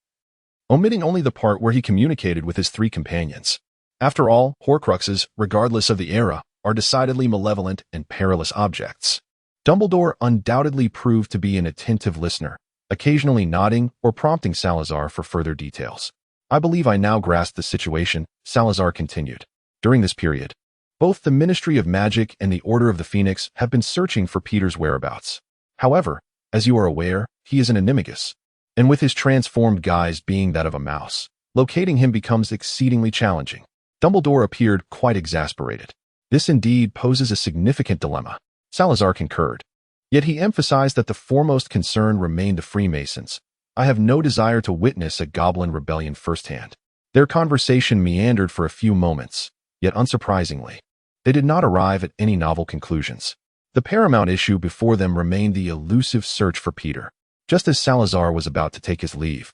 omitting only the part where he communicated with his three companions. After all, Horcruxes, regardless of the era, are decidedly malevolent and perilous objects. Dumbledore undoubtedly proved to be an attentive listener, occasionally nodding or prompting Salazar for further details. "I believe I now grasp the situation," Salazar continued. "During this period, both the Ministry of Magic and the Order of the Phoenix have been searching for Peter's whereabouts. However, as you are aware, he is an animagus, and with his transformed guise being that of a mouse, locating him becomes exceedingly challenging." Dumbledore appeared quite exasperated. "This indeed poses a significant dilemma," Salazar concurred. Yet he emphasized that the foremost concern remained the Freemasons. "I have no desire to witness a goblin rebellion firsthand." Their conversation meandered for a few moments, yet unsurprisingly, they did not arrive at any novel conclusions. The paramount issue before them remained the elusive search for Peter. Just as Salazar was about to take his leave,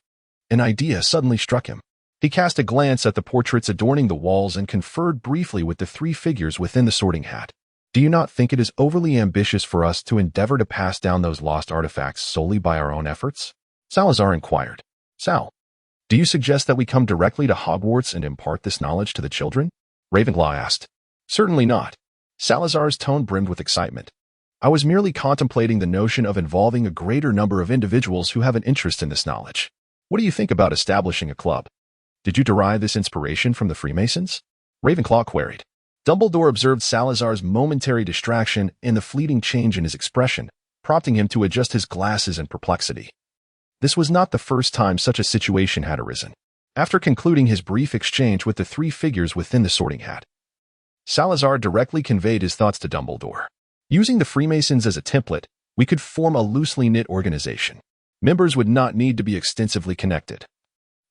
an idea suddenly struck him. He cast a glance at the portraits adorning the walls and conferred briefly with the three figures within the sorting hat. "Do you not think it is overly ambitious for us to endeavor to pass down those lost artifacts solely by our own efforts?" Salazar inquired. "Sal, do you suggest that we come directly to Hogwarts and impart this knowledge to the children?" Ravenclaw asked. "Certainly not." Salazar's tone brimmed with excitement. "I was merely contemplating the notion of involving a greater number of individuals who have an interest in this knowledge. What do you think about establishing a club?" "Did you derive this inspiration from the Freemasons?" Ravenclaw queried. Dumbledore observed Salazar's momentary distraction and the fleeting change in his expression, prompting him to adjust his glasses in perplexity. This was not the first time such a situation had arisen. After concluding his brief exchange with the three figures within the sorting hat, Salazar directly conveyed his thoughts to Dumbledore. "Using the Freemasons as a template, we could form a loosely knit organization. Members would not need to be extensively connected.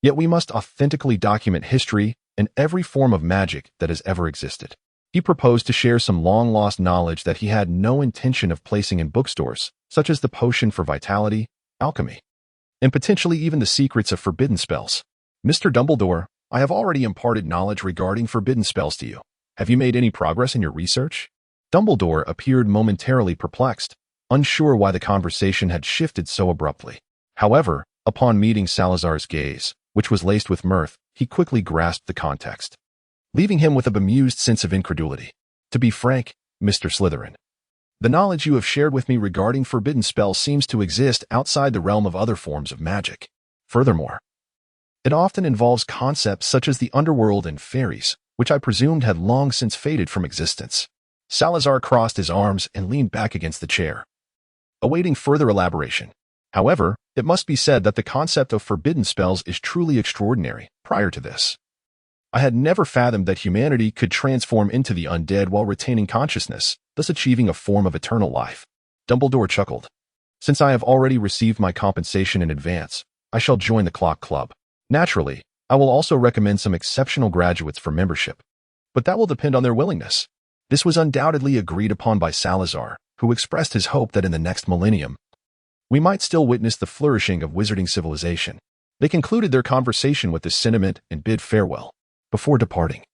Yet we must authentically document history and every form of magic that has ever existed." He proposed to share some long-lost knowledge that he had no intention of placing in bookstores, such as the potion for vitality, alchemy, and potentially even the secrets of forbidden spells. "Mr. Dumbledore, I have already imparted knowledge regarding forbidden spells to you. Have you made any progress in your research?" Dumbledore appeared momentarily perplexed, unsure why the conversation had shifted so abruptly. However, upon meeting Salazar's gaze, which was laced with mirth, he quickly grasped the context, leaving him with a bemused sense of incredulity. "To be frank, Mr. Slytherin, the knowledge you have shared with me regarding forbidden spells seems to exist outside the realm of other forms of magic. Furthermore, It often involves concepts such as the underworld and fairies, which I presumed had long since faded from existence. Salazar crossed his arms and leaned back against the chair, awaiting further elaboration. However, it must be said that the concept of forbidden spells is truly extraordinary. Prior to this, I had never fathomed that humanity could transform into the undead while retaining consciousness, thus achieving a form of eternal life. Dumbledore chuckled. Since I have already received my compensation in advance, I shall join the Clock Club. Naturally, I will also recommend some exceptional graduates for membership, but that will depend on their willingness. This was undoubtedly agreed upon by Salazar, who expressed his hope that in the next millennium, we might still witness the flourishing of wizarding civilization. They concluded their conversation with this sentiment and bid farewell. Before departing,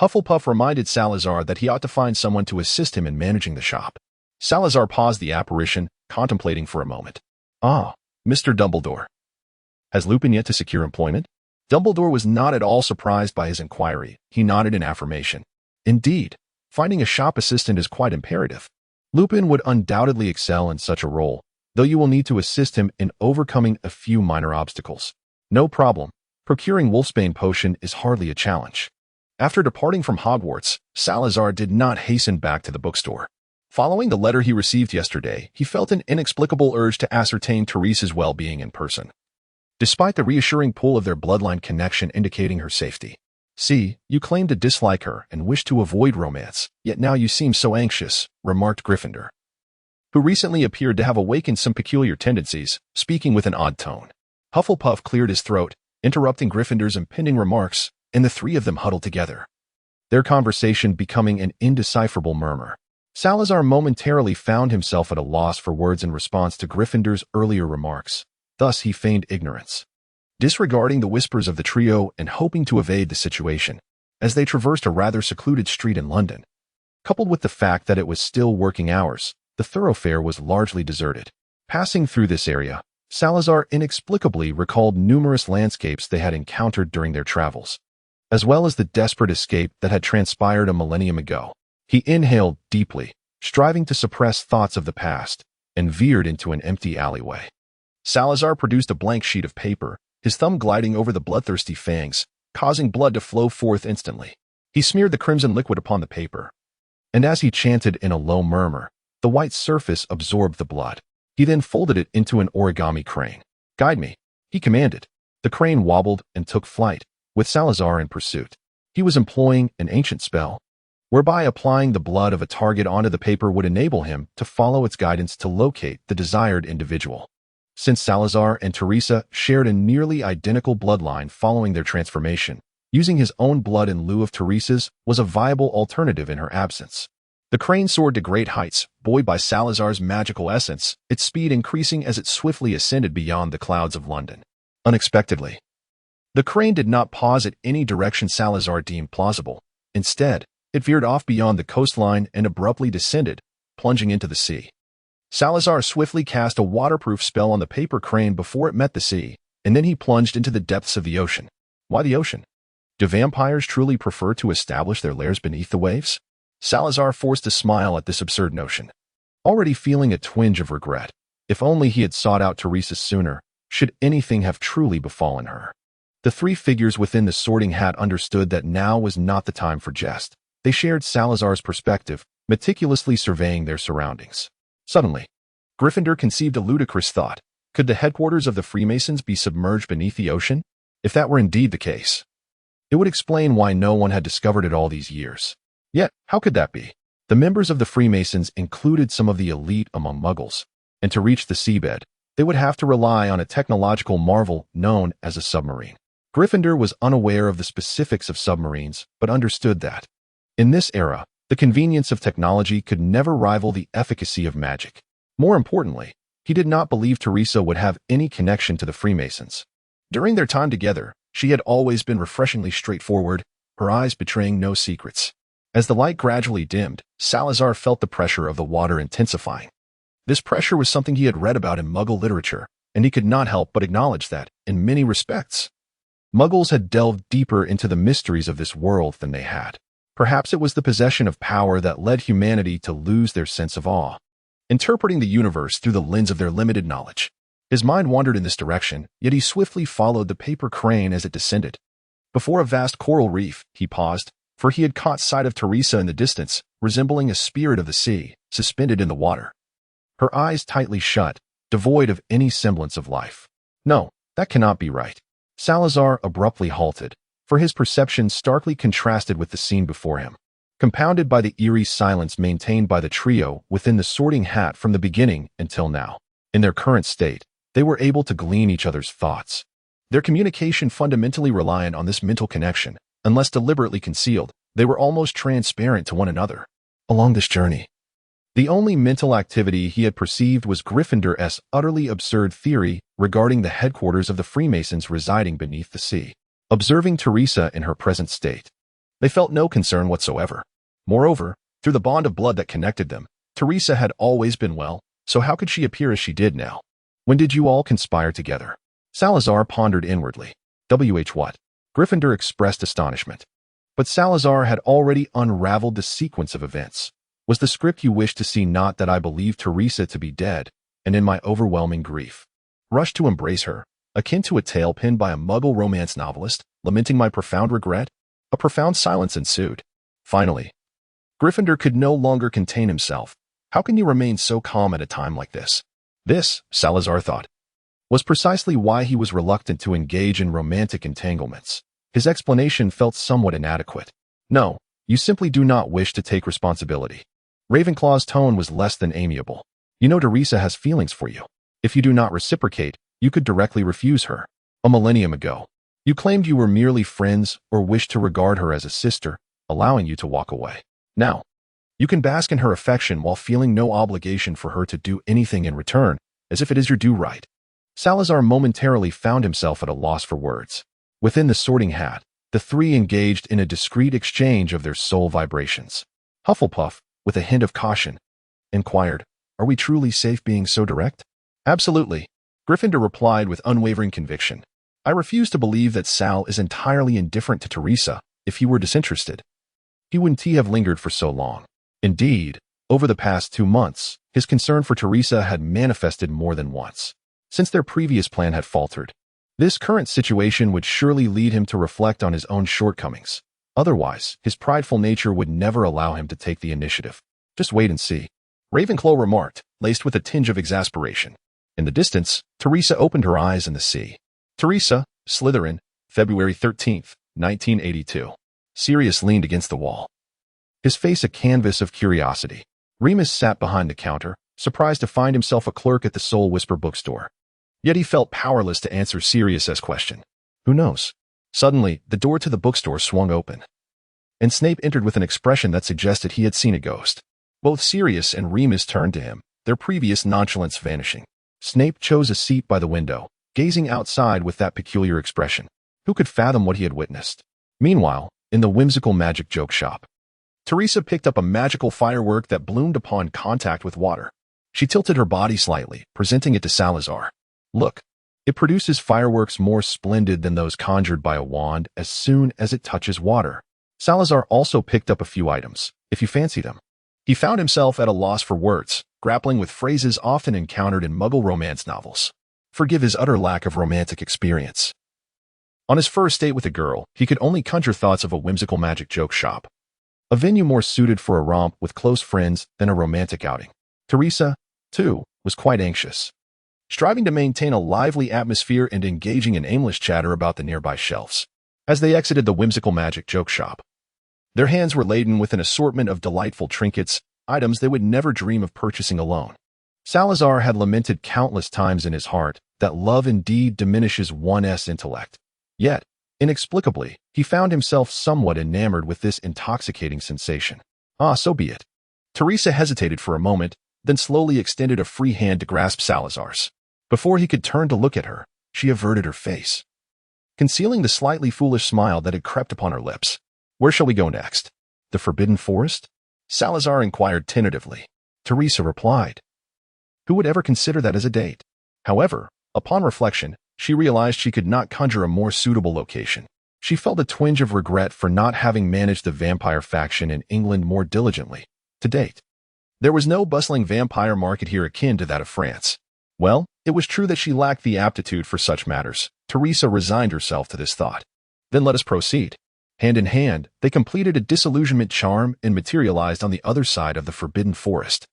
Hufflepuff reminded Salazar that he ought to find someone to assist him in managing the shop. Salazar paused the apparition, contemplating for a moment. Ah, Mr. Dumbledore. Has Lupin yet to secure employment? Dumbledore was not at all surprised by his inquiry. He nodded in affirmation. Indeed, finding a shop assistant is quite imperative. Lupin would undoubtedly excel in such a role, though you will need to assist him in overcoming a few minor obstacles. No problem. Procuring Wolfsbane potion is hardly a challenge. After departing from Hogwarts, Salazar did not hasten back to the bookstore. Following the letter he received yesterday, he felt an inexplicable urge to ascertain Teresa's well-being in person. Despite the reassuring pull of their bloodline connection indicating her safety. See, you claim to dislike her and wish to avoid romance, yet now you seem so anxious, remarked Gryffindor, who recently appeared to have awakened some peculiar tendencies, speaking with an odd tone. Hufflepuff cleared his throat, interrupting Gryffindor's impending remarks, and the three of them huddled together, their conversation becoming an indecipherable murmur. Salazar momentarily found himself at a loss for words in response to Gryffindor's earlier remarks. Thus he feigned ignorance, disregarding the whispers of the trio and hoping to evade the situation, as they traversed a rather secluded street in London. Coupled with the fact that it was still working hours, the thoroughfare was largely deserted. Passing through this area, Salazar inexplicably recalled numerous landscapes they had encountered during their travels, as well as the desperate escape that had transpired a millennium ago. He inhaled deeply, striving to suppress thoughts of the past, and veered into an empty alleyway. Salazar produced a blank sheet of paper, his thumb gliding over the bloodthirsty fangs, causing blood to flow forth instantly. He smeared the crimson liquid upon the paper, and as he chanted in a low murmur, the white surface absorbed the blood. He then folded it into an origami crane. Guide me, he commanded. The crane wobbled and took flight, with Salazar in pursuit. He was employing an ancient spell, whereby applying the blood of a target onto the paper would enable him to follow its guidance to locate the desired individual. Since Salazar and Teresa shared a nearly identical bloodline following their transformation, using his own blood in lieu of Teresa's was a viable alternative in her absence. The crane soared to great heights, buoyed by Salazar's magical essence, its speed increasing as it swiftly ascended beyond the clouds of London. Unexpectedly, the crane did not pause at any direction Salazar deemed plausible. Instead, it veered off beyond the coastline and abruptly descended, plunging into the sea. Salazar swiftly cast a waterproof spell on the paper crane before it met the sea, and then he plunged into the depths of the ocean. Why the ocean? Do vampires truly prefer to establish their lairs beneath the waves? Salazar forced a smile at this absurd notion, already feeling a twinge of regret. If only he had sought out Teresa sooner, should anything have truly befallen her. The three figures within the sorting hat understood that now was not the time for jest. They shared Salazar's perspective, meticulously surveying their surroundings. Suddenly, Gryffindor conceived a ludicrous thought. Could the headquarters of the Freemasons be submerged beneath the ocean? If that were indeed the case, it would explain why no one had discovered it all these years. Yet, how could that be? The members of the Freemasons included some of the elite among Muggles, and to reach the seabed, they would have to rely on a technological marvel known as a submarine. Gryffindor was unaware of the specifics of submarines, but understood that, in this era, the convenience of technology could never rival the efficacy of magic. More importantly, he did not believe Teresa would have any connection to the Freemasons. During their time together, she had always been refreshingly straightforward, her eyes betraying no secrets. As the light gradually dimmed, Salazar felt the pressure of the water intensifying. This pressure was something he had read about in Muggle literature, and he could not help but acknowledge that, in many respects, Muggles had delved deeper into the mysteries of this world than they had. Perhaps it was the possession of power that led humanity to lose their sense of awe, interpreting the universe through the lens of their limited knowledge. His mind wandered in this direction, yet he swiftly followed the paper crane as it descended. Before a vast coral reef, he paused, for he had caught sight of Teresa in the distance, resembling a spirit of the sea, suspended in the water. Her eyes tightly shut, devoid of any semblance of life. No, that cannot be right. Salazar abruptly halted, for his perception starkly contrasted with the scene before him, compounded by the eerie silence maintained by the trio within the Sorting Hat from the beginning until now. In their current state, they were able to glean each other's thoughts. Their communication fundamentally reliant on this mental connection. Unless deliberately concealed, they were almost transparent to one another. Along this journey, the only mental activity he had perceived was Gryffindor's utterly absurd theory regarding the headquarters of the Freemasons residing beneath the sea. Observing Teresa in her present state, they felt no concern whatsoever. Moreover, through the bond of blood that connected them, Teresa had always been well, so how could she appear as she did now? When did you all conspire together? Salazar pondered inwardly. What? Gryffindor expressed astonishment. But Salazar had already unraveled the sequence of events. Was the script you wished to see not that I believed Teresa to be dead, and in my overwhelming grief, rushed to embrace her, akin to a tale penned by a Muggle romance novelist, lamenting my profound regret? A profound silence ensued. Finally, Gryffindor could no longer contain himself. How can you remain so calm at a time like this? This, Salazar thought, was precisely why he was reluctant to engage in romantic entanglements. His explanation felt somewhat inadequate. No, you simply do not wish to take responsibility. Ravenclaw's tone was less than amiable. You know Teresa has feelings for you. If you do not reciprocate, you could directly refuse her. A millennium ago, you claimed you were merely friends or wished to regard her as a sister, allowing you to walk away. Now, you can bask in her affection while feeling no obligation for her to do anything in return, as if it is your due right. Salazar momentarily found himself at a loss for words. Within the Sorting Hat, the three engaged in a discreet exchange of their soul vibrations. Hufflepuff, with a hint of caution, inquired, "Are we truly safe being so direct?" "Absolutely," Gryffindor replied with unwavering conviction. "I refuse to believe that Sal is entirely indifferent to Teresa. If he were disinterested, he wouldn't have lingered for so long. Indeed, over the past 2 months, his concern for Teresa had manifested more than once. Since their previous plan had faltered, this current situation would surely lead him to reflect on his own shortcomings. Otherwise, his prideful nature would never allow him to take the initiative. Just wait and see," Ravenclaw remarked, laced with a tinge of exasperation. In the distance, Teresa opened her eyes in the sea. Teresa, Slytherin, February 13th, 1982. Sirius leaned against the wall, his face a canvas of curiosity. Remus sat behind the counter, surprised to find himself a clerk at the Soul Whisper bookstore. Yet he felt powerless to answer Sirius's question. Who knows? Suddenly, the door to the bookstore swung open, and Snape entered with an expression that suggested he had seen a ghost. Both Sirius and Remus turned to him, their previous nonchalance vanishing. Snape chose a seat by the window, gazing outside with that peculiar expression. Who could fathom what he had witnessed? Meanwhile, in the whimsical magic joke shop, Teresa picked up a magical firework that bloomed upon contact with water. She tilted her body slightly, presenting it to Salazar. Look, it produces fireworks more splendid than those conjured by a wand as soon as it touches water. Salazar also picked up a few items, if you fancy them. He found himself at a loss for words, grappling with phrases often encountered in Muggle romance novels. Forgive his utter lack of romantic experience. On his first date with a girl, he could only conjure thoughts of a whimsical magic joke shop, a venue more suited for a romp with close friends than a romantic outing. Teresa, too, was quite anxious, striving to maintain a lively atmosphere and engaging in aimless chatter about the nearby shelves. As they exited the whimsical magic joke shop, their hands were laden with an assortment of delightful trinkets, items they would never dream of purchasing alone. Salazar had lamented countless times in his heart that love indeed diminishes one's intellect. Yet, inexplicably, he found himself somewhat enamored with this intoxicating sensation. Ah, so be it. Teresa hesitated for a moment, then slowly extended a free hand to grasp Salazar's. Before he could turn to look at her, she averted her face, concealing the slightly foolish smile that had crept upon her lips. Where shall we go next? The Forbidden Forest? Salazar inquired tentatively. Teresa replied. Who would ever consider that as a date? However, upon reflection, she realized she could not conjure a more suitable location. She felt a twinge of regret for not having managed the vampire faction in England more diligently. To date, there was no bustling vampire market here akin to that of France. Well, It was true that she lacked the aptitude for such matters. Teresa resigned herself to this thought. Then let us proceed. Hand in hand, they completed a disillusionment charm and materialized on the other side of the Forbidden Forest.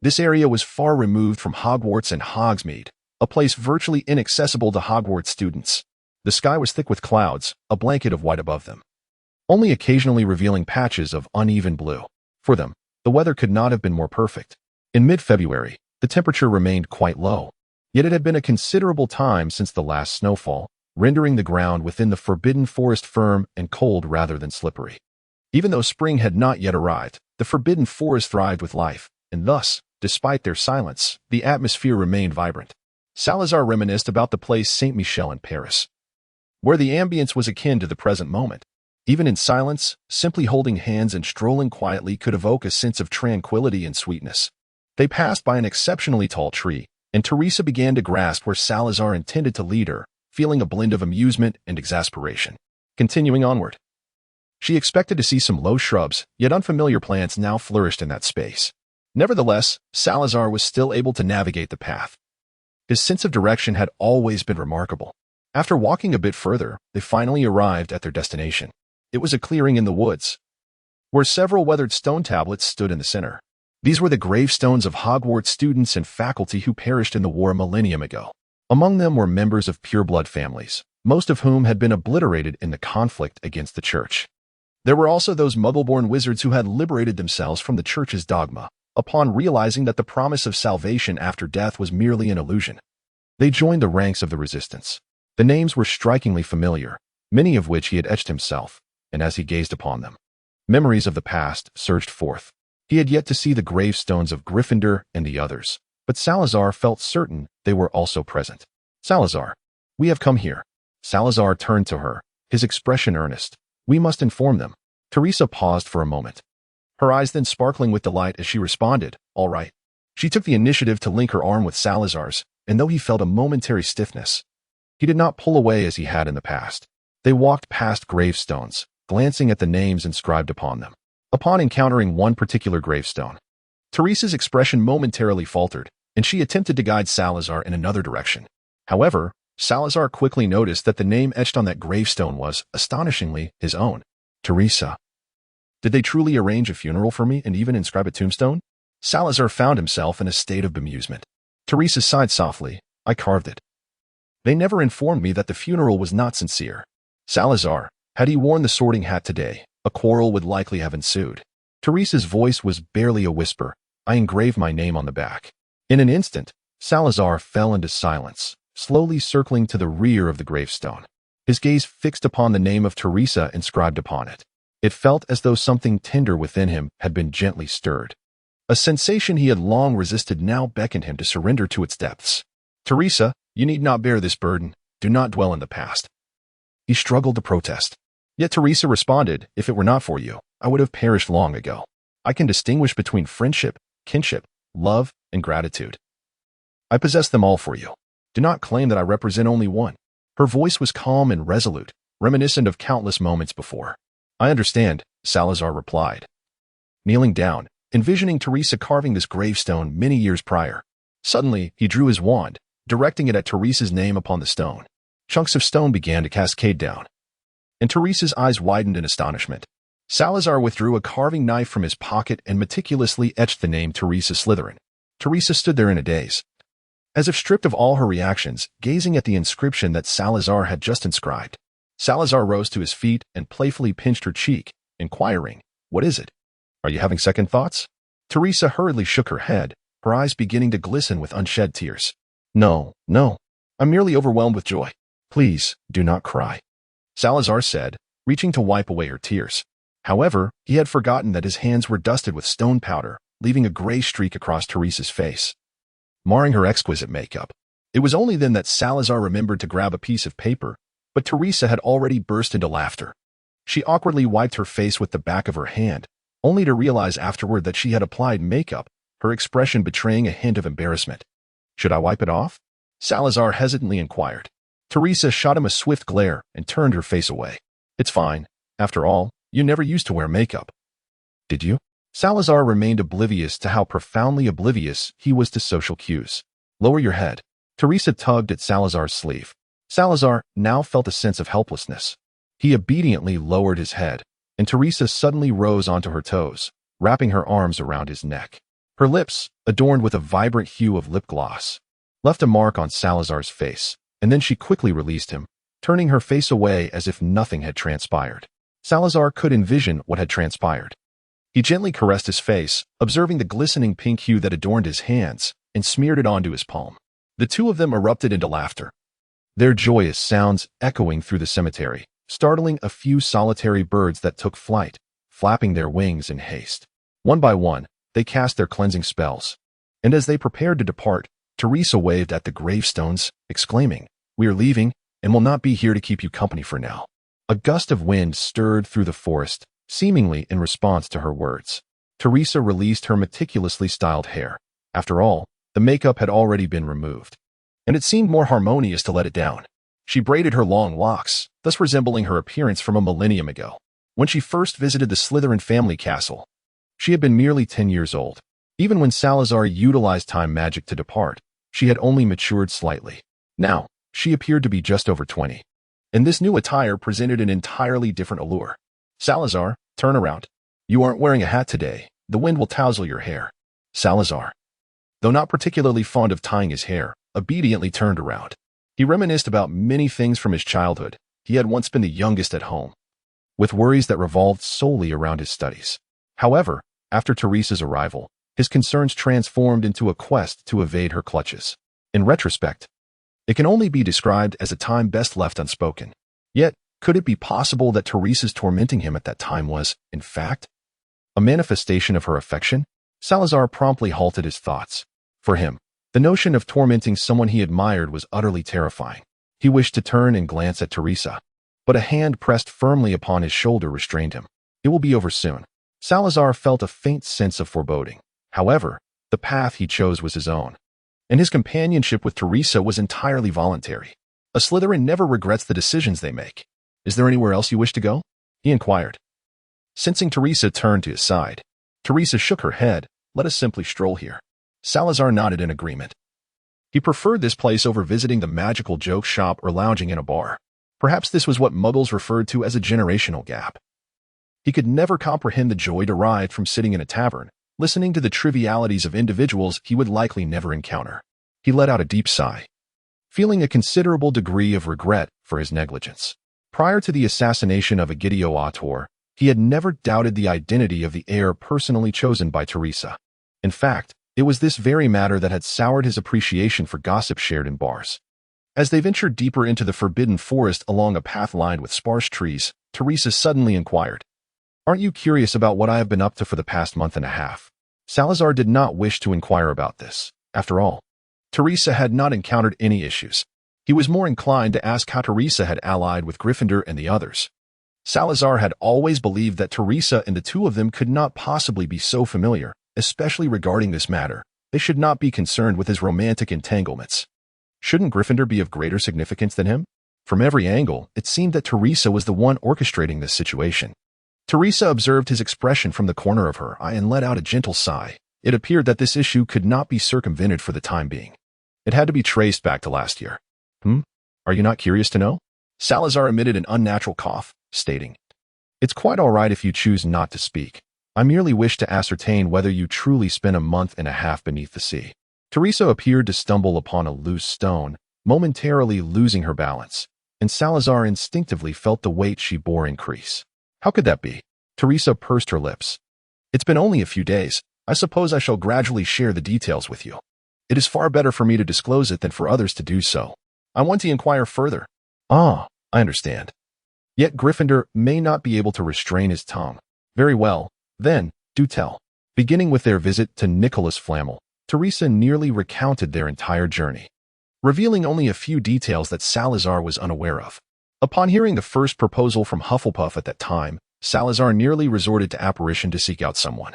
This area was far removed from Hogwarts and Hogsmeade, a place virtually inaccessible to Hogwarts students. The sky was thick with clouds, a blanket of white above them, only occasionally revealing patches of uneven blue. For them, the weather could not have been more perfect. In mid-February, the temperature remained quite low, yet it had been a considerable time since the last snowfall, rendering the ground within the Forbidden Forest firm and cold rather than slippery. Even though spring had not yet arrived, the Forbidden Forest thrived with life, and thus, despite their silence, the atmosphere remained vibrant. Salazar reminisced about the place Saint Michel in Paris, where the ambience was akin to the present moment. Even in silence, simply holding hands and strolling quietly could evoke a sense of tranquility and sweetness. They passed by an exceptionally tall tree, and Teresa began to grasp where Salazar intended to lead her, feeling a blend of amusement and exasperation. Continuing onward, she expected to see some low shrubs, yet unfamiliar plants now flourished in that space. Nevertheless, Salazar was still able to navigate the path. His sense of direction had always been remarkable. After walking a bit further, they finally arrived at their destination. It was a clearing in the woods, where several weathered stone tablets stood in the center. These were the gravestones of Hogwarts students and faculty who perished in the war a millennium ago. Among them were members of pureblood families, most of whom had been obliterated in the conflict against the Church. There were also those Muggle-born wizards who had liberated themselves from the Church's dogma, upon realizing that the promise of salvation after death was merely an illusion. They joined the ranks of the resistance. The names were strikingly familiar, many of which he had etched himself, and as he gazed upon them, memories of the past surged forth. He had yet to see the gravestones of Gryffindor and the others, but Salazar felt certain they were also present. Salazar, we have come here. Salazar turned to her, his expression earnest. We must inform them. Teresa paused for a moment, her eyes then sparkling with delight as she responded, all right. She took the initiative to link her arm with Salazar's, and though he felt a momentary stiffness, he did not pull away as he had in the past. They walked past gravestones, glancing at the names inscribed upon them. Upon encountering one particular gravestone, Teresa's expression momentarily faltered, and she attempted to guide Salazar in another direction. However, Salazar quickly noticed that the name etched on that gravestone was, astonishingly, his own. Teresa. Did they truly arrange a funeral for me and even inscribe a tombstone? Salazar found himself in a state of bemusement. Teresa sighed softly. I carved it. They never informed me that the funeral was not sincere. Salazar, had he worn the sorting hat today, a quarrel would likely have ensued. Teresa's voice was barely a whisper. I engraved my name on the back. In an instant, Salazar fell into silence, slowly circling to the rear of the gravestone, his gaze fixed upon the name of Teresa inscribed upon it. It felt as though something tender within him had been gently stirred. A sensation he had long resisted now beckoned him to surrender to its depths. Teresa, you need not bear this burden. Do not dwell in the past. He struggled to protest. Yet Teresa responded, if it were not for you, I would have perished long ago. I can distinguish between friendship, kinship, love, and gratitude. I possess them all for you. Do not claim that I represent only one. Her voice was calm and resolute, reminiscent of countless moments before. I understand, Salazar replied, kneeling down, envisioning Teresa carving this gravestone many years prior. Suddenly, he drew his wand, directing it at Teresa's name upon the stone. Chunks of stone began to cascade down, and Teresa's eyes widened in astonishment. Salazar withdrew a carving knife from his pocket and meticulously etched the name Teresa Slytherin. Teresa stood there in a daze, as if stripped of all her reactions, gazing at the inscription that Salazar had just inscribed. Salazar rose to his feet and playfully pinched her cheek, inquiring, what is it? Are you having second thoughts? Teresa hurriedly shook her head, her eyes beginning to glisten with unshed tears. No, I'm merely overwhelmed with joy. Please, do not cry, Salazar said, reaching to wipe away her tears. However, he had forgotten that his hands were dusted with stone powder, leaving a gray streak across Teresa's face, marring her exquisite makeup. It was only then that Salazar remembered to grab a piece of paper, but Teresa had already burst into laughter. She awkwardly wiped her face with the back of her hand, only to realize afterward that she had applied makeup, her expression betraying a hint of embarrassment. Should I wipe it off? Salazar hesitantly inquired. Teresa shot him a swift glare and turned her face away. It's fine. After all, you never used to wear makeup. Did you? Salazar remained oblivious to how profoundly oblivious he was to social cues. Lower your head. Teresa tugged at Salazar's sleeve. Salazar now felt a sense of helplessness. He obediently lowered his head, and Teresa suddenly rose onto her toes, wrapping her arms around his neck. Her lips, adorned with a vibrant hue of lip gloss, left a mark on Salazar's face, and then she quickly released him, turning her face away as if nothing had transpired. Salazar could envision what had transpired. He gently caressed his face, observing the glistening pink hue that adorned his hands, and smeared it onto his palm. The two of them erupted into laughter, their joyous sounds echoing through the cemetery, startling a few solitary birds that took flight, flapping their wings in haste. One by one, they cast their cleansing spells, and as they prepared to depart, Teresa waved at the gravestones, exclaiming, "We are leaving, and will not be here to keep you company for now." A gust of wind stirred through the forest, seemingly in response to her words. Teresa released her meticulously styled hair. After all, the makeup had already been removed, and it seemed more harmonious to let it down. She braided her long locks, thus resembling her appearance from a millennium ago. When she first visited the Slytherin family castle, she had been merely 10 years old. Even when Salazar utilized time magic to depart, she had only matured slightly. Now, she appeared to be just over 20. And this new attire presented an entirely different allure. "Salazar, turn around. You aren't wearing a hat today. The wind will touzle your hair." Salazar, though not particularly fond of tying his hair, obediently turned around. He reminisced about many things from his childhood. He had once been the youngest at home, with worries that revolved solely around his studies. However, after Teresa's arrival, his concerns transformed into a quest to evade her clutches. In retrospect, it can only be described as a time best left unspoken. Yet, could it be possible that Teresa's tormenting him at that time was, in fact, a manifestation of her affection? Salazar promptly halted his thoughts. For him, the notion of tormenting someone he admired was utterly terrifying. He wished to turn and glance at Teresa, but a hand pressed firmly upon his shoulder restrained him. It will be over soon. Salazar felt a faint sense of foreboding. However, the path he chose was his own, and his companionship with Teresa was entirely voluntary. A Slytherin never regrets the decisions they make. "Is there anywhere else you wish to go?" he inquired. Sensing Teresa turned to his side, Teresa shook her head. "Let us simply stroll here." Salazar nodded in agreement. He preferred this place over visiting the magical joke shop or lounging in a bar. Perhaps this was what Muggles referred to as a generational gap. He could never comprehend the joy derived from sitting in a tavern, listening to the trivialities of individuals he would likely never encounter. He let out a deep sigh, feeling a considerable degree of regret for his negligence. Prior to the assassination of Egidio Autor, he had never doubted the identity of the heir personally chosen by Teresa. In fact, it was this very matter that had soured his appreciation for gossip shared in bars. As they ventured deeper into the forbidden forest along a path lined with sparse trees, Teresa suddenly inquired, "Aren't you curious about what I have been up to for the past month and a half?" Salazar did not wish to inquire about this. After all, Teresa had not encountered any issues. He was more inclined to ask how Teresa had allied with Gryffindor and the others. Salazar had always believed that Teresa and the two of them could not possibly be so familiar, especially regarding this matter. They should not be concerned with his romantic entanglements. Shouldn't Gryffindor be of greater significance than him? From every angle, it seemed that Teresa was the one orchestrating this situation. Teresa observed his expression from the corner of her eye and let out a gentle sigh. It appeared that this issue could not be circumvented for the time being. It had to be traced back to last year. Are you not curious to know?" Salazar emitted an unnatural cough, stating, "It's quite all right if you choose not to speak. I merely wish to ascertain whether you truly spent a month and a half beneath the sea." Teresa appeared to stumble upon a loose stone, momentarily losing her balance, and Salazar instinctively felt the weight she bore increase. "How could that be?" Teresa pursed her lips. "It's been only a few days. I suppose I shall gradually share the details with you. It is far better for me to disclose it than for others to do so. I want to inquire further." "Ah, I understand. Yet Gryffindor may not be able to restrain his tongue." "Very well, then, do tell." Beginning with their visit to Nicholas Flamel, Teresa nearly recounted their entire journey, revealing only a few details that Salazar was unaware of. Upon hearing the first proposal from Hufflepuff at that time, Salazar nearly resorted to apparition to seek out someone.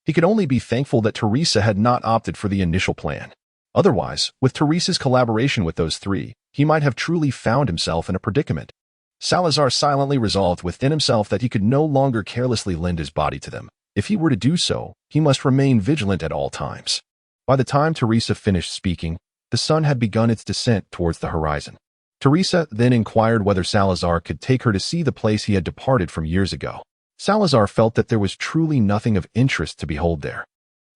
He could only be thankful that Teresa had not opted for the initial plan. Otherwise, with Teresa's collaboration with those three, he might have truly found himself in a predicament. Salazar silently resolved within himself that he could no longer carelessly lend his body to them. If he were to do so, he must remain vigilant at all times. By the time Teresa finished speaking, the The sun had begun its descent towards the horizon. Teresa then inquired whether Salazar could take her to see the place he had departed from years ago. Salazar felt that there was truly nothing of interest to behold there.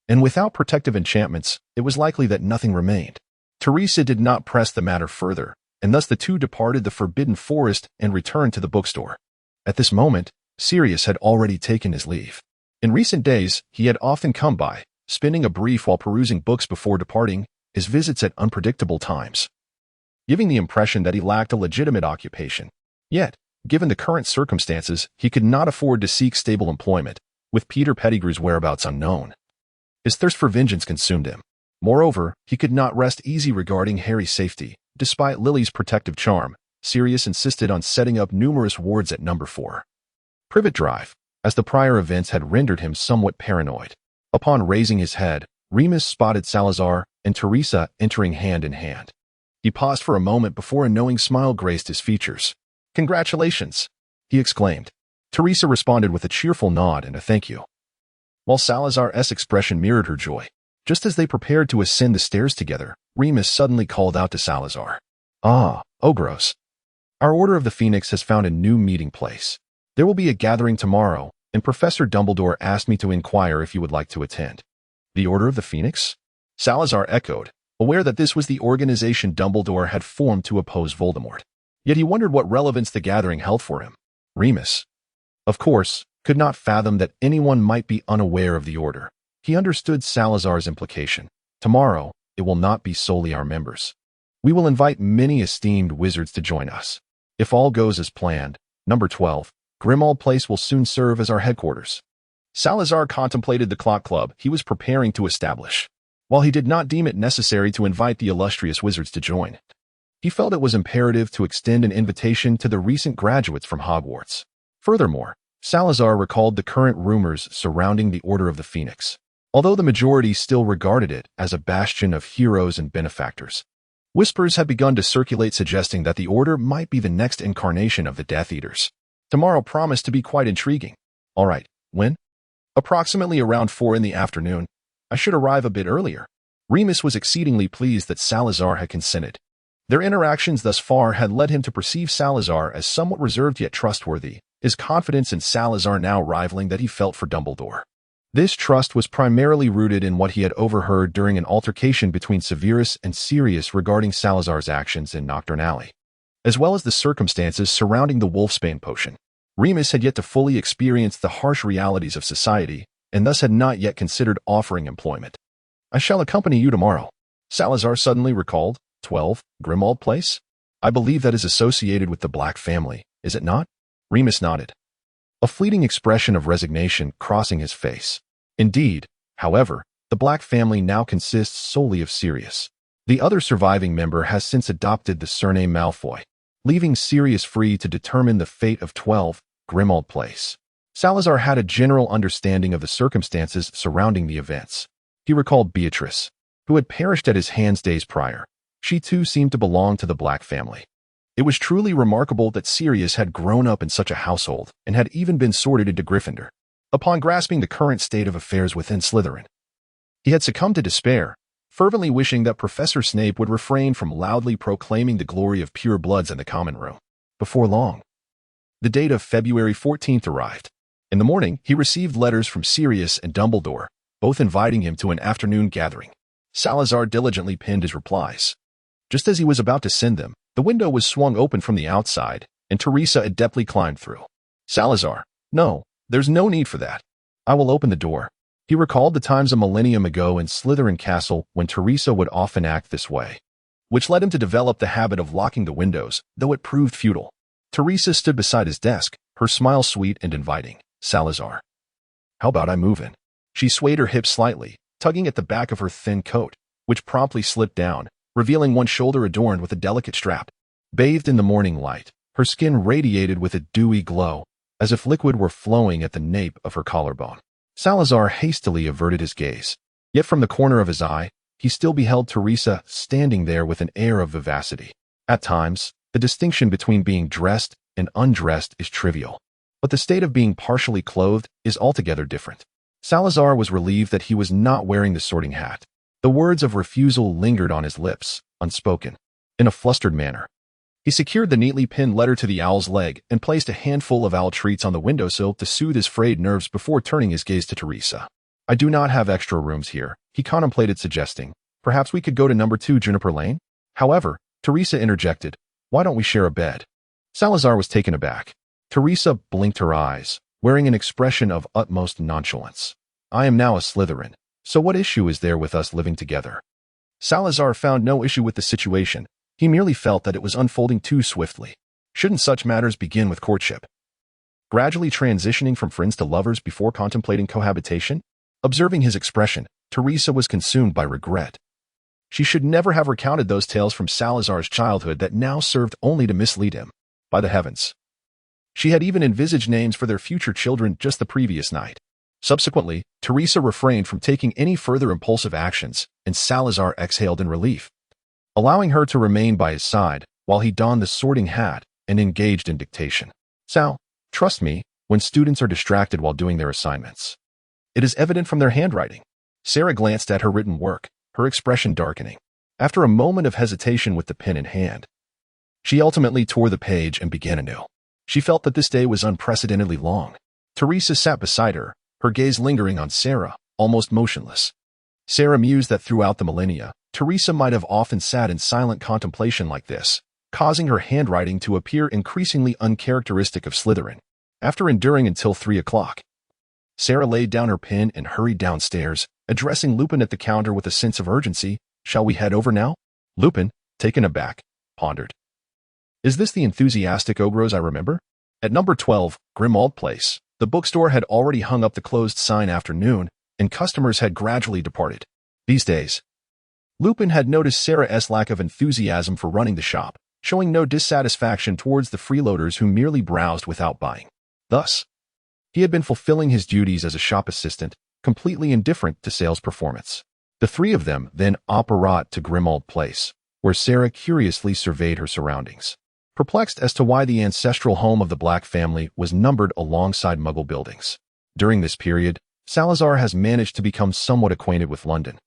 And without protective enchantments, it was likely that nothing remained. Teresa did not press the matter further, and thus the two departed the forbidden forest and returned to the bookstore. At this moment, Sirius had already taken his leave. In recent days, he had often come by, spending a brief while perusing books before departing, his visits at unpredictable times, giving the impression that he lacked a legitimate occupation. Yet, given the current circumstances, he could not afford to seek stable employment, with Peter Pettigrew's whereabouts unknown. His thirst for vengeance consumed him. Moreover, he could not rest easy regarding Harry's safety. Despite Lily's protective charm, Sirius insisted on setting up numerous wards at number 4 Privet Drive, as the prior events had rendered him somewhat paranoid. Upon raising his head, Remus spotted Salazar and Teresa entering hand in hand. He paused for a moment before a knowing smile graced his features. "Congratulations," he exclaimed. Teresa responded with a cheerful nod and a thank you, while Salazar's expression mirrored her joy. Just as they prepared to ascend the stairs together, Remus suddenly called out to Salazar. "Ah, Ogros. Our Order of the Phoenix has found a new meeting place. There will be a gathering tomorrow, and Professor Dumbledore asked me to inquire if you would like to attend." "The Order of the Phoenix?" Salazar echoed, aware that this was the organization Dumbledore had formed to oppose Voldemort. Yet he wondered what relevance the gathering held for him. Remus, of course, could not fathom that anyone might be unaware of the Order. He understood Salazar's implication. "Tomorrow, it will not be solely our members. We will invite many esteemed wizards to join us. If all goes as planned, number 12, Grimmauld Place will soon serve as our headquarters." Salazar contemplated the clock club he was preparing to establish. While he did not deem it necessary to invite the illustrious wizards to join, he felt it was imperative to extend an invitation to the recent graduates from Hogwarts. Furthermore, Salazar recalled the current rumors surrounding the Order of the Phoenix. Although the majority still regarded it as a bastion of heroes and benefactors, whispers had begun to circulate suggesting that the Order might be the next incarnation of the Death Eaters. Tomorrow promised to be quite intriguing. "All right, when?" "Approximately around 4 in the afternoon. I should arrive a bit earlier." Remus was exceedingly pleased that Salazar had consented. Their interactions thus far had led him to perceive Salazar as somewhat reserved yet trustworthy, his confidence in Salazar now rivaling that he felt for Dumbledore. This trust was primarily rooted in what he had overheard during an altercation between Severus and Sirius regarding Salazar's actions in Nocturne Alley, as well as the circumstances surrounding the Wolfsbane potion. Remus had yet to fully experience the harsh realities of society, and thus had not yet considered offering employment. "I shall accompany you tomorrow," Salazar suddenly recalled. 12, Grimmauld Place? "I believe that is associated with the Black family, is it not?" Remus nodded, a fleeting expression of resignation crossing his face. Indeed, however, the Black family now consists solely of Sirius. The other surviving member has since adopted the surname Malfoy, leaving Sirius free to determine the fate of 12, Grimmauld Place. Salazar had a general understanding of the circumstances surrounding the events. He recalled Beatrice, who had perished at his hands days prior. She too seemed to belong to the Black family. It was truly remarkable that Sirius had grown up in such a household and had even been sorted into Gryffindor. Upon grasping the current state of affairs within Slytherin, he had succumbed to despair, fervently wishing that Professor Snape would refrain from loudly proclaiming the glory of pure bloods in the common room. Before long, the date of February 14th arrived. In the morning, he received letters from Sirius and Dumbledore, both inviting him to an afternoon gathering. Salazar diligently penned his replies. Just as he was about to send them, the window was swung open from the outside, and Teresa adeptly climbed through. "Salazar, no, there's no need for that. I will open the door." He recalled the times a millennium ago in Slytherin Castle when Teresa would often act this way, which led him to develop the habit of locking the windows, though it proved futile. Teresa stood beside his desk, her smile sweet and inviting. "Salazar, how about I move in?" She swayed her hips slightly, tugging at the back of her thin coat, which promptly slipped down, revealing one shoulder adorned with a delicate strap. Bathed in the morning light, her skin radiated with a dewy glow, as if liquid were flowing at the nape of her collarbone. Salazar hastily averted his gaze. Yet from the corner of his eye, he still beheld Teresa standing there with an air of vivacity. At times, the distinction between being dressed and undressed is trivial, but the state of being partially clothed is altogether different. Salazar was relieved that he was not wearing the sorting hat. The words of refusal lingered on his lips, unspoken. In a flustered manner, he secured the neatly pinned letter to the owl's leg and placed a handful of owl treats on the windowsill to soothe his frayed nerves before turning his gaze to Teresa. I do not have extra rooms here, he contemplated, suggesting. Perhaps we could go to number 2 Juniper Lane? However, Teresa interjected. Why don't we share a bed? Salazar was taken aback. Teresa blinked her eyes, wearing an expression of utmost nonchalance. I am now a Slytherin, so what issue is there with us living together? Salazar found no issue with the situation. He merely felt that it was unfolding too swiftly. Shouldn't such matters begin with courtship? Gradually transitioning from friends to lovers before contemplating cohabitation? Observing his expression, Teresa was consumed by regret. She should never have recounted those tales from Salazar's childhood that now served only to mislead him. By the heavens! She had even envisaged names for their future children just the previous night. Subsequently, Teresa refrained from taking any further impulsive actions, and Salazar exhaled in relief, allowing her to remain by his side while he donned the sorting hat and engaged in dictation. Sal, trust me, when students are distracted while doing their assignments, it is evident from their handwriting. Sarah glanced at her written work, her expression darkening. After a moment of hesitation with the pen in hand, she ultimately tore the page and began anew. She felt that this day was unprecedentedly long. Teresa sat beside her, her gaze lingering on Sarah, almost motionless. Sarah mused that throughout the millennia, Teresa might have often sat in silent contemplation like this, causing her handwriting to appear increasingly uncharacteristic of Slytherin. After enduring until 3 o'clock, Sarah laid down her pen and hurried downstairs, addressing Lupin at the counter with a sense of urgency. Shall we head over now? Lupin, taken aback, pondered. Is this the enthusiastic Ogros I remember? At number 12, Grimmauld Place, the bookstore had already hung up the closed sign afternoon, and customers had gradually departed. These days, Lupin had noticed Sarah's lack of enthusiasm for running the shop, showing no dissatisfaction towards the freeloaders who merely browsed without buying. Thus, he had been fulfilling his duties as a shop assistant, completely indifferent to sales performance. The three of them then apparat to Grimmauld Place, where Sarah curiously surveyed her surroundings, perplexed as to why the ancestral home of the Black family was numbered alongside Muggle buildings. During this period, Salazar has managed to become somewhat acquainted with London.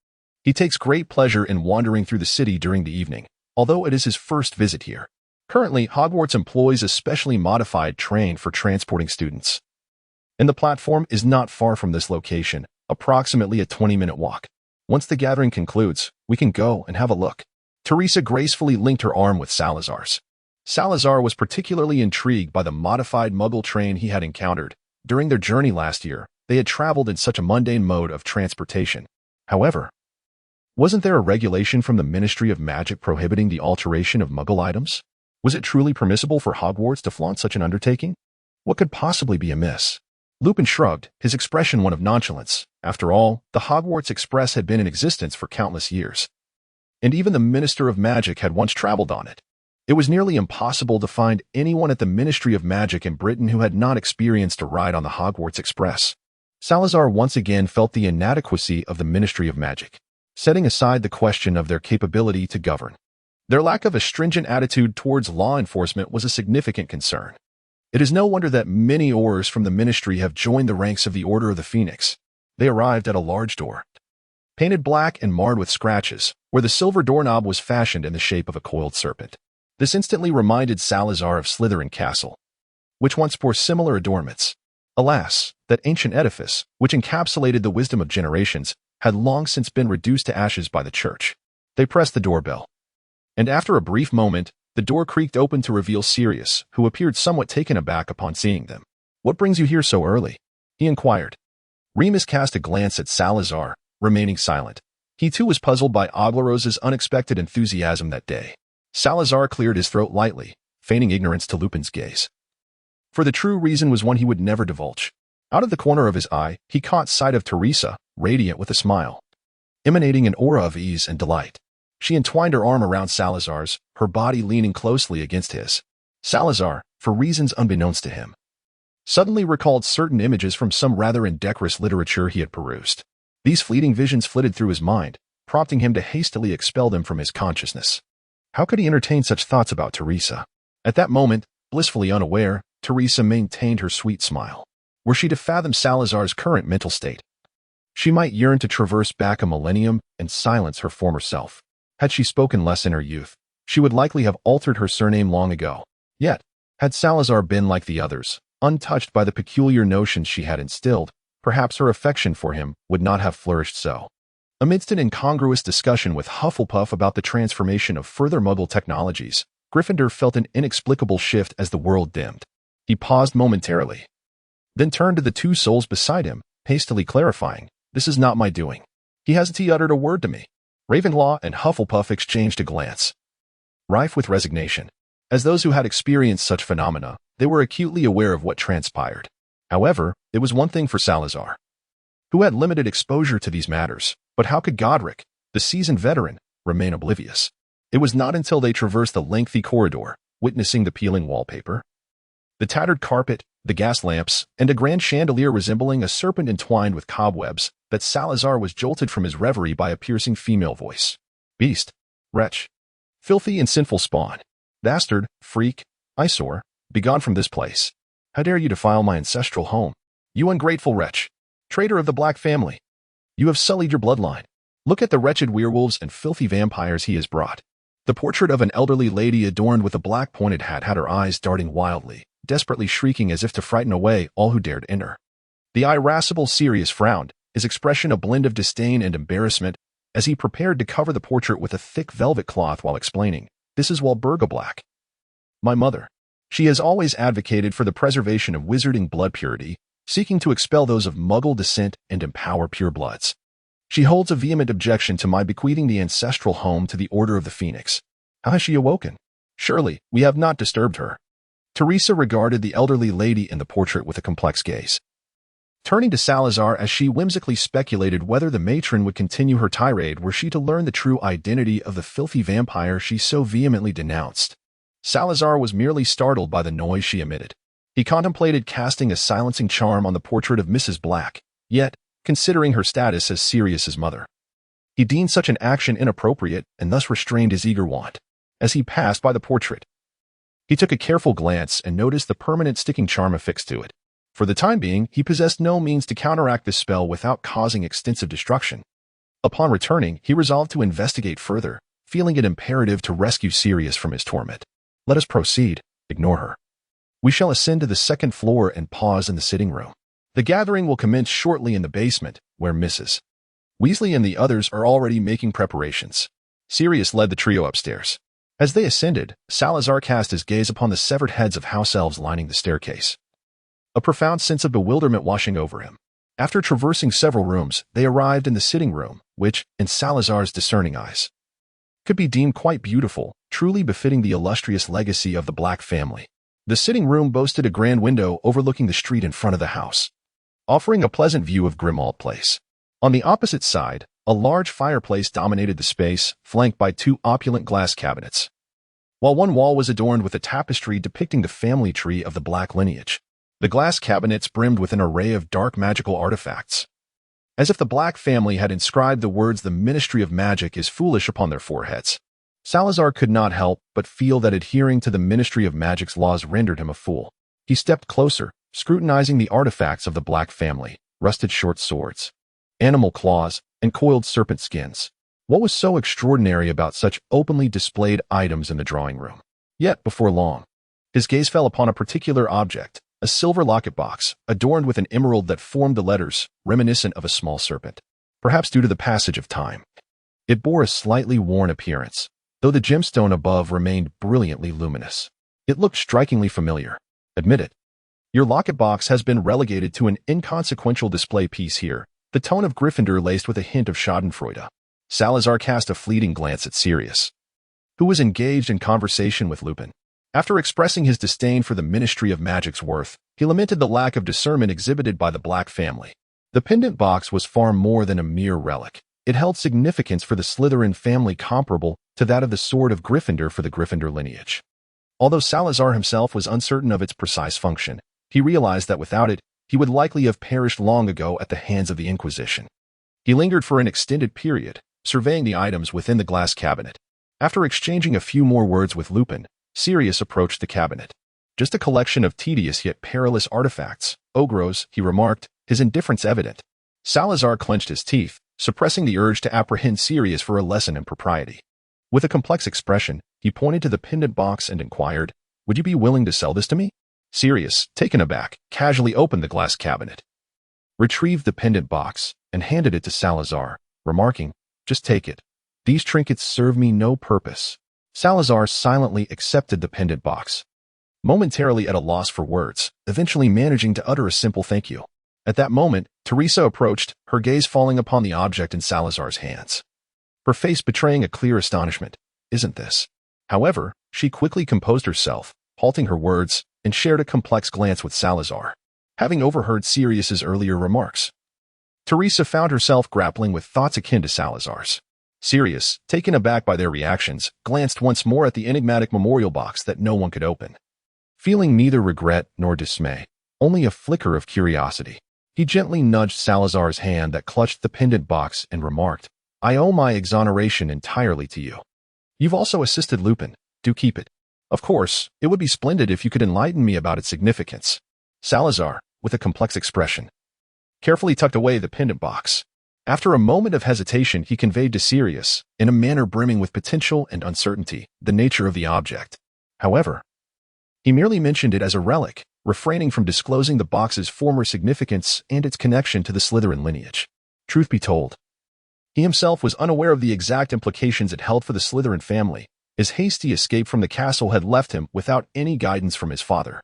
He takes great pleasure in wandering through the city during the evening, although it is his first visit here. Currently, Hogwarts employs a specially modified train for transporting students, and the platform is not far from this location, approximately a 20-minute walk. Once the gathering concludes, we can go and have a look. Teresa gracefully linked her arm with Salazar's. Salazar was particularly intrigued by the modified Muggle train he had encountered. During their journey last year, they had traveled in such a mundane mode of transportation. However, wasn't there a regulation from the Ministry of Magic prohibiting the alteration of Muggle items? Was it truly permissible for Hogwarts to flaunt such an undertaking? What could possibly be amiss? Lupin shrugged, his expression one of nonchalance. After all, the Hogwarts Express had been in existence for countless years, and even the Minister of Magic had once traveled on it. It was nearly impossible to find anyone at the Ministry of Magic in Britain who had not experienced a ride on the Hogwarts Express. Salazar once again felt the inadequacy of the Ministry of Magic, setting aside the question of their capability to govern. Their lack of a stringent attitude towards law enforcement was a significant concern. It is no wonder that many Aurors from the ministry have joined the ranks of the Order of the Phoenix. They arrived at a large door, painted black and marred with scratches, where the silver doorknob was fashioned in the shape of a coiled serpent. This instantly reminded Salazar of Slytherin Castle, which once bore similar adornments. Alas, that ancient edifice, which encapsulated the wisdom of generations, had long since been reduced to ashes by the church. They pressed the doorbell, and after a brief moment, the door creaked open to reveal Sirius, who appeared somewhat taken aback upon seeing them. What brings you here so early? He inquired. Remus cast a glance at Salazar, remaining silent. He too was puzzled by Oglarose's unexpected enthusiasm that day. Salazar cleared his throat lightly, feigning ignorance to Lupin's gaze. For the true reason was one he would never divulge. Out of the corner of his eye, he caught sight of Teresa, radiant with a smile, emanating an aura of ease and delight. She entwined her arm around Salazar's, her body leaning closely against his. Salazar, for reasons unbeknownst to him, suddenly recalled certain images from some rather indecorous literature he had perused. These fleeting visions flitted through his mind, prompting him to hastily expel them from his consciousness. How could he entertain such thoughts about Teresa? At that moment, blissfully unaware, Teresa maintained her sweet smile. Were she to fathom Salazar's current mental state, she might yearn to traverse back a millennium and silence her former self. Had she spoken less in her youth, she would likely have altered her surname long ago. Yet, had Salazar been like the others, untouched by the peculiar notions she had instilled, perhaps her affection for him would not have flourished so. Amidst an incongruous discussion with Hufflepuff about the transformation of further Muggle technologies, Gryffindor felt an inexplicable shift as the world dimmed. He paused momentarily, then turned to the two souls beside him, hastily clarifying, "This is not my doing." He hasn't uttered a word to me. Ravenclaw and Hufflepuff exchanged a glance, rife with resignation. As those who had experienced such phenomena, they were acutely aware of what transpired. However, it was one thing for Salazar, who had limited exposure to these matters, but how could Godric, the seasoned veteran, remain oblivious? It was not until they traversed the lengthy corridor, witnessing the peeling wallpaper, the tattered carpet, the gas lamps, and a grand chandelier resembling a serpent entwined with cobwebs, that Salazar was jolted from his reverie by a piercing female voice. "Beast, wretch, filthy and sinful spawn, bastard, freak, eyesore, begone from this place. How dare you defile my ancestral home? You ungrateful wretch, traitor of the Black family. You have sullied your bloodline. Look at the wretched werewolves and filthy vampires he has brought." The portrait of an elderly lady adorned with a black pointed hat had her eyes darting wildly, desperately shrieking as if to frighten away all who dared enter. The irascible Sirius frowned, his expression a blend of disdain and embarrassment, as he prepared to cover the portrait with a thick velvet cloth while explaining, "This is Walburga Black, my mother. She has always advocated for the preservation of wizarding blood purity, seeking to expel those of Muggle descent and empower purebloods. She holds a vehement objection to my bequeathing the ancestral home to the Order of the Phoenix. How has she awoken? Surely, we have not disturbed her." Teresa regarded the elderly lady in the portrait with a complex gaze, turning to Salazar as she whimsically speculated whether the matron would continue her tirade were she to learn the true identity of the filthy vampire she so vehemently denounced. Salazar was merely startled by the noise she emitted. He contemplated casting a silencing charm on the portrait of Mrs. Black, yet, considering her status as Sirius's mother, he deemed such an action inappropriate and thus restrained his eager want. As he passed by the portrait, he took a careful glance and noticed the permanent sticking charm affixed to it. For the time being, he possessed no means to counteract this spell without causing extensive destruction. Upon returning, he resolved to investigate further, feeling it imperative to rescue Sirius from his torment. "Let us proceed. Ignore her. We shall ascend to the second floor and pause in the sitting room. The gathering will commence shortly in the basement, where Mrs. Weasley and the others are already making preparations." Sirius led the trio upstairs. As they ascended, Salazar cast his gaze upon the severed heads of house elves lining the staircase, a profound sense of bewilderment washing over him. After traversing several rooms, they arrived in the sitting room, which, in Salazar's discerning eyes, could be deemed quite beautiful, truly befitting the illustrious legacy of the Black family. The sitting room boasted a grand window overlooking the street in front of the house, offering a pleasant view of Grimmauld Place. On the opposite side, a large fireplace dominated the space, flanked by two opulent glass cabinets, while one wall was adorned with a tapestry depicting the family tree of the Black lineage. The glass cabinets brimmed with an array of dark magical artifacts, as if the Black family had inscribed the words "The Ministry of Magic is foolish" upon their foreheads. Salazar could not help but feel that adhering to the Ministry of Magic's laws rendered him a fool. He stepped closer, scrutinizing the artifacts of the Black family, rusted short swords, animal claws, and coiled serpent skins. What was so extraordinary about such openly displayed items in the drawing room? Yet, before long, his gaze fell upon a particular object, a silver locket box, adorned with an emerald that formed the letters, reminiscent of a small serpent. Perhaps due to the passage of time, it bore a slightly worn appearance, though the gemstone above remained brilliantly luminous. It looked strikingly familiar. "Admit it. Your locket box has been relegated to an inconsequential display piece here," the tone of Gryffindor laced with a hint of schadenfreude. Salazar cast a fleeting glance at Sirius, who was engaged in conversation with Lupin. After expressing his disdain for the Ministry of Magic's worth, he lamented the lack of discernment exhibited by the Black family. The pendant box was far more than a mere relic. It held significance for the Slytherin family comparable to that of the Sword of Gryffindor for the Gryffindor lineage. Although Salazar himself was uncertain of its precise function, he realized that without it, he would likely have perished long ago at the hands of the Inquisition. He lingered for an extended period, surveying the items within the glass cabinet. After exchanging a few more words with Lupin, Sirius approached the cabinet. "Just a collection of tedious yet perilous artifacts, Ogros," he remarked, his indifference evident. Salazar clenched his teeth, suppressing the urge to apprehend Sirius for a lesson in propriety. With a complex expression, he pointed to the pendant box and inquired, "Would you be willing to sell this to me?" Sirius, taken aback, casually opened the glass cabinet, retrieved the pendant box, and handed it to Salazar, remarking, "Just take it. These trinkets serve me no purpose." Salazar silently accepted the pendant box, momentarily at a loss for words, eventually managing to utter a simple thank you. At that moment, Teresa approached, her gaze falling upon the object in Salazar's hands, her face betraying a clear astonishment. "Isn't this?" However, she quickly composed herself, halting her words, and shared a complex glance with Salazar, having overheard Sirius's earlier remarks. Teresa found herself grappling with thoughts akin to Salazar's. Sirius, taken aback by their reactions, glanced once more at the enigmatic memorial box that no one could open. Feeling neither regret nor dismay, only a flicker of curiosity, he gently nudged Salazar's hand that clutched the pendant box and remarked, "I owe my exoneration entirely to you. You've also assisted Lupin. Do keep it. Of course, it would be splendid if you could enlighten me about its significance." Salazar, with a complex expression, carefully tucked away the pendant box. After a moment of hesitation, he conveyed to Sirius, in a manner brimming with potential and uncertainty, the nature of the object. However, he merely mentioned it as a relic, refraining from disclosing the box's former significance and its connection to the Slytherin lineage. Truth be told, he himself was unaware of the exact implications it held for the Slytherin family. His hasty escape from the castle had left him without any guidance from his father.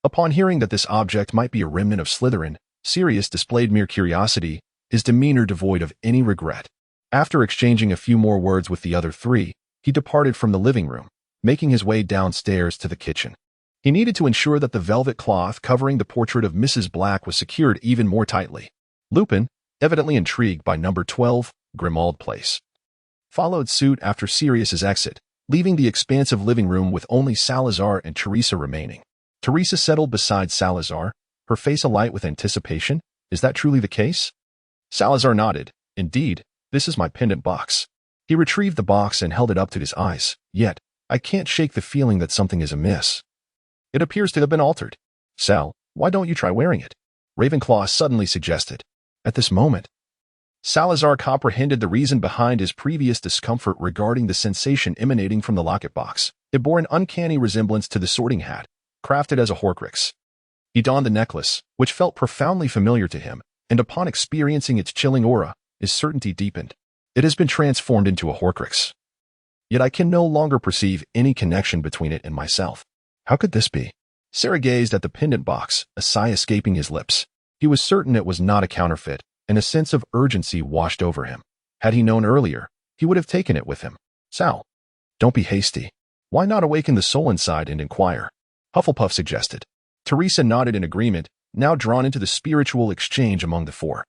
Upon hearing that this object might be a remnant of Slytherin, Sirius displayed mere curiosity, his demeanor devoid of any regret. After exchanging a few more words with the other three, he departed from the living room, making his way downstairs to the kitchen. He needed to ensure that the velvet cloth covering the portrait of Mrs. Black was secured even more tightly. Lupin, evidently intrigued by number 12, Grimmauld Place, followed suit after Sirius's exit, leaving the expansive living room with only Salazar and Teresa remaining. Teresa settled beside Salazar, her face alight with anticipation. "Is that truly the case?" Salazar nodded. "Indeed, this is my pendant box." He retrieved the box and held it up to his eyes. "Yet, I can't shake the feeling that something is amiss. It appears to have been altered." "Sal, why don't you try wearing it?" Ravenclaw suddenly suggested. At this moment, Salazar comprehended the reason behind his previous discomfort regarding the sensation emanating from the locket box. It bore an uncanny resemblance to the Sorting Hat, crafted as a Horcrux. He donned the necklace, which felt profoundly familiar to him, and upon experiencing its chilling aura, his certainty deepened. It has been transformed into a Horcrux. Yet I can no longer perceive any connection between it and myself. How could this be? Sarah gazed at the pendant box, a sigh escaping his lips. He was certain it was not a counterfeit, and a sense of urgency washed over him. Had he known earlier, he would have taken it with him. "Sal, don't be hasty. Why not awaken the soul inside and inquire?" Hufflepuff suggested. Teresa nodded in agreement, now drawn into the spiritual exchange among the four.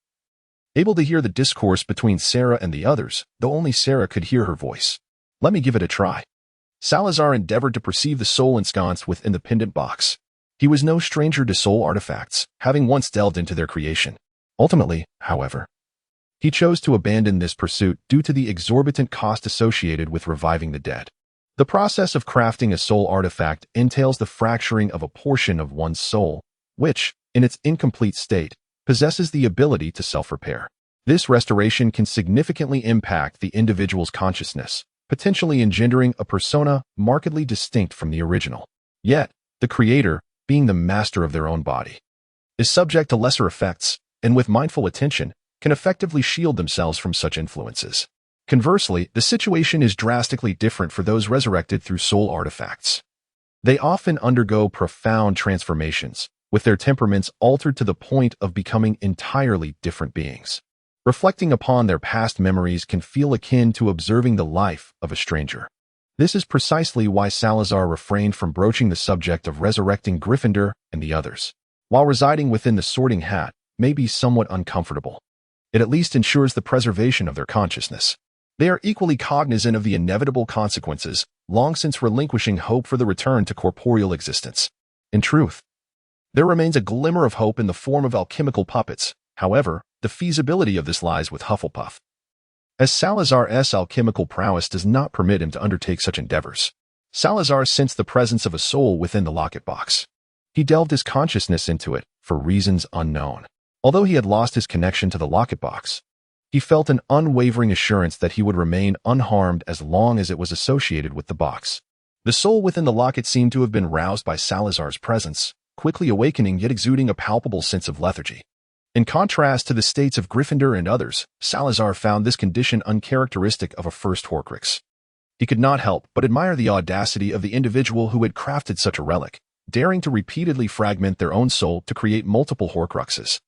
Able to hear the discourse between Sarah and the others, though only Sarah could hear her voice. "Let me give it a try." Salazar endeavored to perceive the soul ensconced within the pendant box. He was no stranger to soul artifacts, having once delved into their creation. Ultimately, however, he chose to abandon this pursuit due to the exorbitant cost associated with reviving the dead. The process of crafting a soul artifact entails the fracturing of a portion of one's soul, which, in its incomplete state, possesses the ability to self-repair. This restoration can significantly impact the individual's consciousness, potentially engendering a persona markedly distinct from the original. Yet, the creator, being the master of their own body, is subject to lesser effects, and with mindful attention, can effectively shield themselves from such influences. Conversely, the situation is drastically different for those resurrected through soul artifacts. They often undergo profound transformations, with their temperaments altered to the point of becoming entirely different beings. Reflecting upon their past memories can feel akin to observing the life of a stranger. This is precisely why Salazar refrained from broaching the subject of resurrecting Gryffindor and the others. While residing within the Sorting Hat may be somewhat uncomfortable, it at least ensures the preservation of their consciousness. They are equally cognizant of the inevitable consequences, long since relinquishing hope for the return to corporeal existence. In truth, there remains a glimmer of hope in the form of alchemical puppets. However, the feasibility of this lies with Hufflepuff, as Salazar's alchemical prowess does not permit him to undertake such endeavors. Salazar sensed the presence of a soul within the locket box. He delved his consciousness into it for reasons unknown. Although he had lost his connection to the locket box, He felt an unwavering assurance that he would remain unharmed as long as it was associated with the box. The soul within the locket seemed to have been roused by Salazar's presence, quickly awakening yet exuding a palpable sense of lethargy. In contrast to the states of Gryffindor and others, Salazar found this condition uncharacteristic of a first Horcrux. He could not help but admire the audacity of the individual who had crafted such a relic, daring to repeatedly fragment their own soul to create multiple Horcruxes.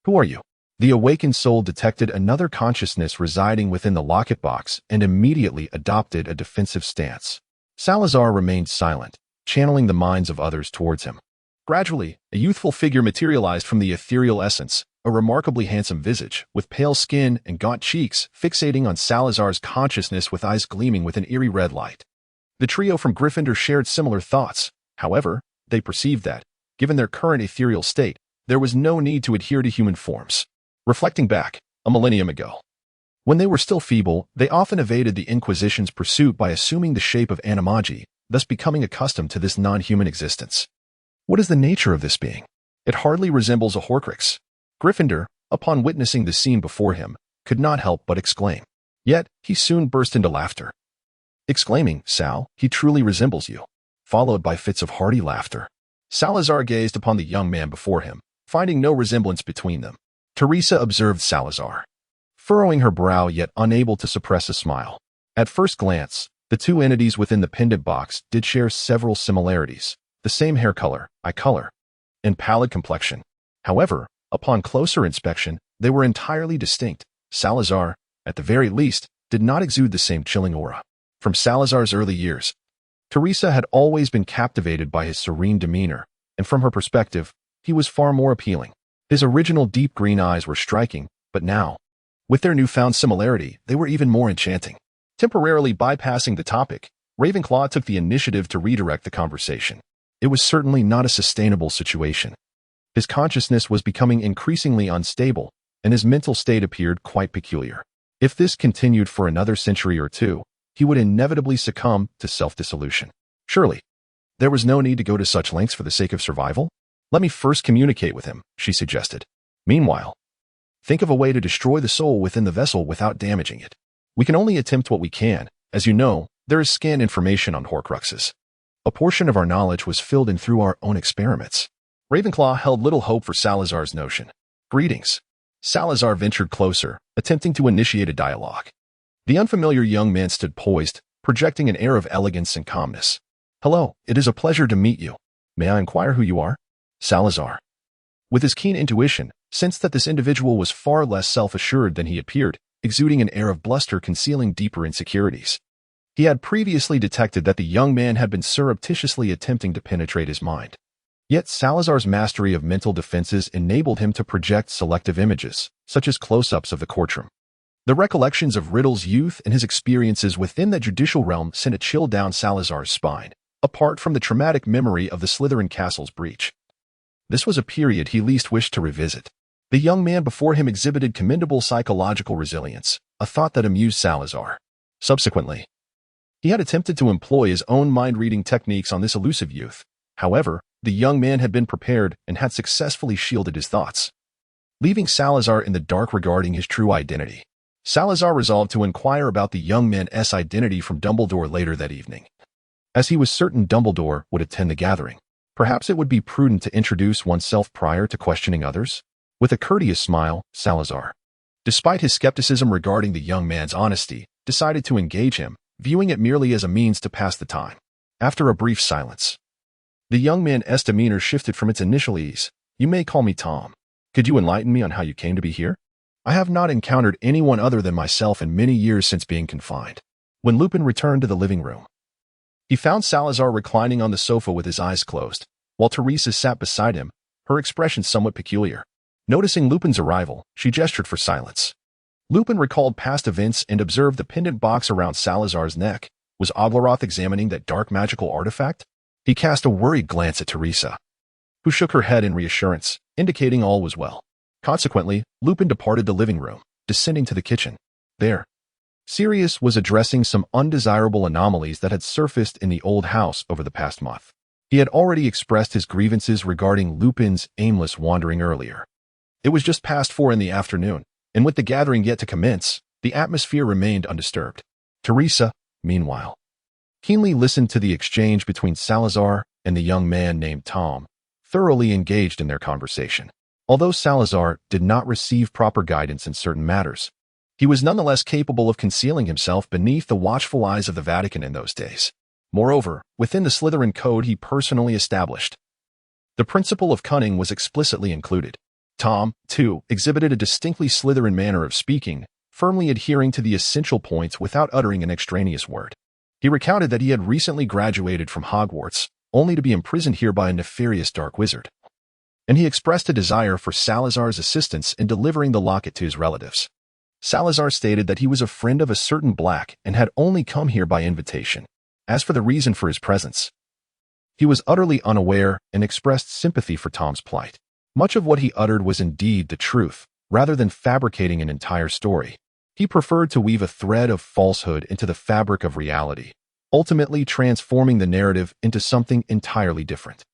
Who are you? The awakened soul detected another consciousness residing within the locket box and immediately adopted a defensive stance. Salazar remained silent, channeling the minds of others towards him. Gradually, a youthful figure materialized from the ethereal essence, a remarkably handsome visage, with pale skin and gaunt cheeks, fixating on Salazar's consciousness with eyes gleaming with an eerie red light. The trio from Gryffindor shared similar thoughts. However, they perceived that, given their current ethereal state, there was no need to adhere to human forms. Reflecting back, a millennium ago, when they were still feeble, they often evaded the Inquisition's pursuit by assuming the shape of animagi, thus becoming accustomed to this non-human existence. What is the nature of this being? It hardly resembles a Horcrux. Gryffindor, upon witnessing the scene before him, could not help but exclaim. Yet, he soon burst into laughter. Exclaiming, "Sal, he truly resembles you," followed by fits of hearty laughter. Salazar gazed upon the young man before him, finding no resemblance between them. Teresa observed Salazar, furrowing her brow yet unable to suppress a smile. At first glance, the two entities within the pendant box did share several similarities: the same hair color, eye color, and pallid complexion. However, upon closer inspection, they were entirely distinct. Salazar, at the very least, did not exude the same chilling aura. From Salazar's early years, Teresa had always been captivated by his serene demeanor, and from her perspective, he was far more appealing. His original deep green eyes were striking, but now, with their newfound similarity, they were even more enchanting. Temporarily bypassing the topic, Ravenclaw took the initiative to redirect the conversation. It was certainly not a sustainable situation. His consciousness was becoming increasingly unstable, and his mental state appeared quite peculiar. If this continued for another century or two, he would inevitably succumb to self-dissolution. Surely, there was no need to go to such lengths for the sake of survival? Let me first communicate with him, she suggested. Meanwhile, think of a way to destroy the soul within the vessel without damaging it. We can only attempt what we can. As you know, there is scant information on Horcruxes. A portion of our knowledge was filled in through our own experiments. Ravenclaw held little hope for Salazar's notion. Greetings. Salazar ventured closer, attempting to initiate a dialogue. The unfamiliar young man stood poised, projecting an air of elegance and calmness. Hello, it is a pleasure to meet you. May I inquire who you are? Salazar, with his keen intuition, sensed that this individual was far less self-assured than he appeared, exuding an air of bluster concealing deeper insecurities. He had previously detected that the young man had been surreptitiously attempting to penetrate his mind. Yet Salazar's mastery of mental defenses enabled him to project selective images, such as close-ups of the courtroom. The recollections of Riddle's youth and his experiences within the judicial realm sent a chill down Salazar's spine, apart from the traumatic memory of the Slytherin castle's breach. This was a period he least wished to revisit. The young man before him exhibited commendable psychological resilience, a thought that amused Salazar. Subsequently, he had attempted to employ his own mind-reading techniques on this elusive youth. However, the young man had been prepared and had successfully shielded his thoughts, leaving Salazar in the dark regarding his true identity. Salazar resolved to inquire about the young man's identity from Dumbledore later that evening. As he was certain Dumbledore would attend the gathering, perhaps it would be prudent to introduce oneself prior to questioning others. With a courteous smile, Salazar, despite his skepticism regarding the young man's honesty, decided to engage him, viewing it merely as a means to pass the time. After a brief silence, the young man's demeanor shifted from its initial ease. You may call me Tom. Could you enlighten me on how you came to be here? I have not encountered anyone other than myself in many years since being confined. When Lupin returned to the living room, he found Salazar reclining on the sofa with his eyes closed, while Teresa sat beside him, her expression somewhat peculiar. Noticing Lupin's arrival, she gestured for silence. Lupin recalled past events and observed the pendant box around Salazar's neck. Was Oglaroth examining that dark magical artifact? He cast a worried glance at Teresa, who shook her head in reassurance, indicating all was well. Consequently, Lupin departed the living room, descending to the kitchen. There, Sirius was addressing some undesirable anomalies that had surfaced in the old house over the past month. He had already expressed his grievances regarding Lupin's aimless wandering earlier. It was just past 4 in the afternoon, and with the gathering yet to commence, the atmosphere remained undisturbed. Teresa, meanwhile, keenly listened to the exchange between Salazar and the young man named Tom, thoroughly engaged in their conversation. Although Salazar did not receive proper guidance in certain matters, he was nonetheless capable of concealing himself beneath the watchful eyes of the Vatican in those days. Moreover, within the Slytherin code he personally established, the principle of cunning was explicitly included. Tom, too, exhibited a distinctly Slytherin manner of speaking, firmly adhering to the essential points without uttering an extraneous word. He recounted that he had recently graduated from Hogwarts, only to be imprisoned here by a nefarious dark wizard. And he expressed a desire for Salazar's assistance in delivering the locket to his relatives. Salazar stated that he was a friend of a certain black and had only come here by invitation. As for the reason for his presence, he was utterly unaware and expressed sympathy for Tom's plight. Much of what he uttered was indeed the truth, rather than fabricating an entire story. He preferred to weave a thread of falsehood into the fabric of reality, ultimately transforming the narrative into something entirely different.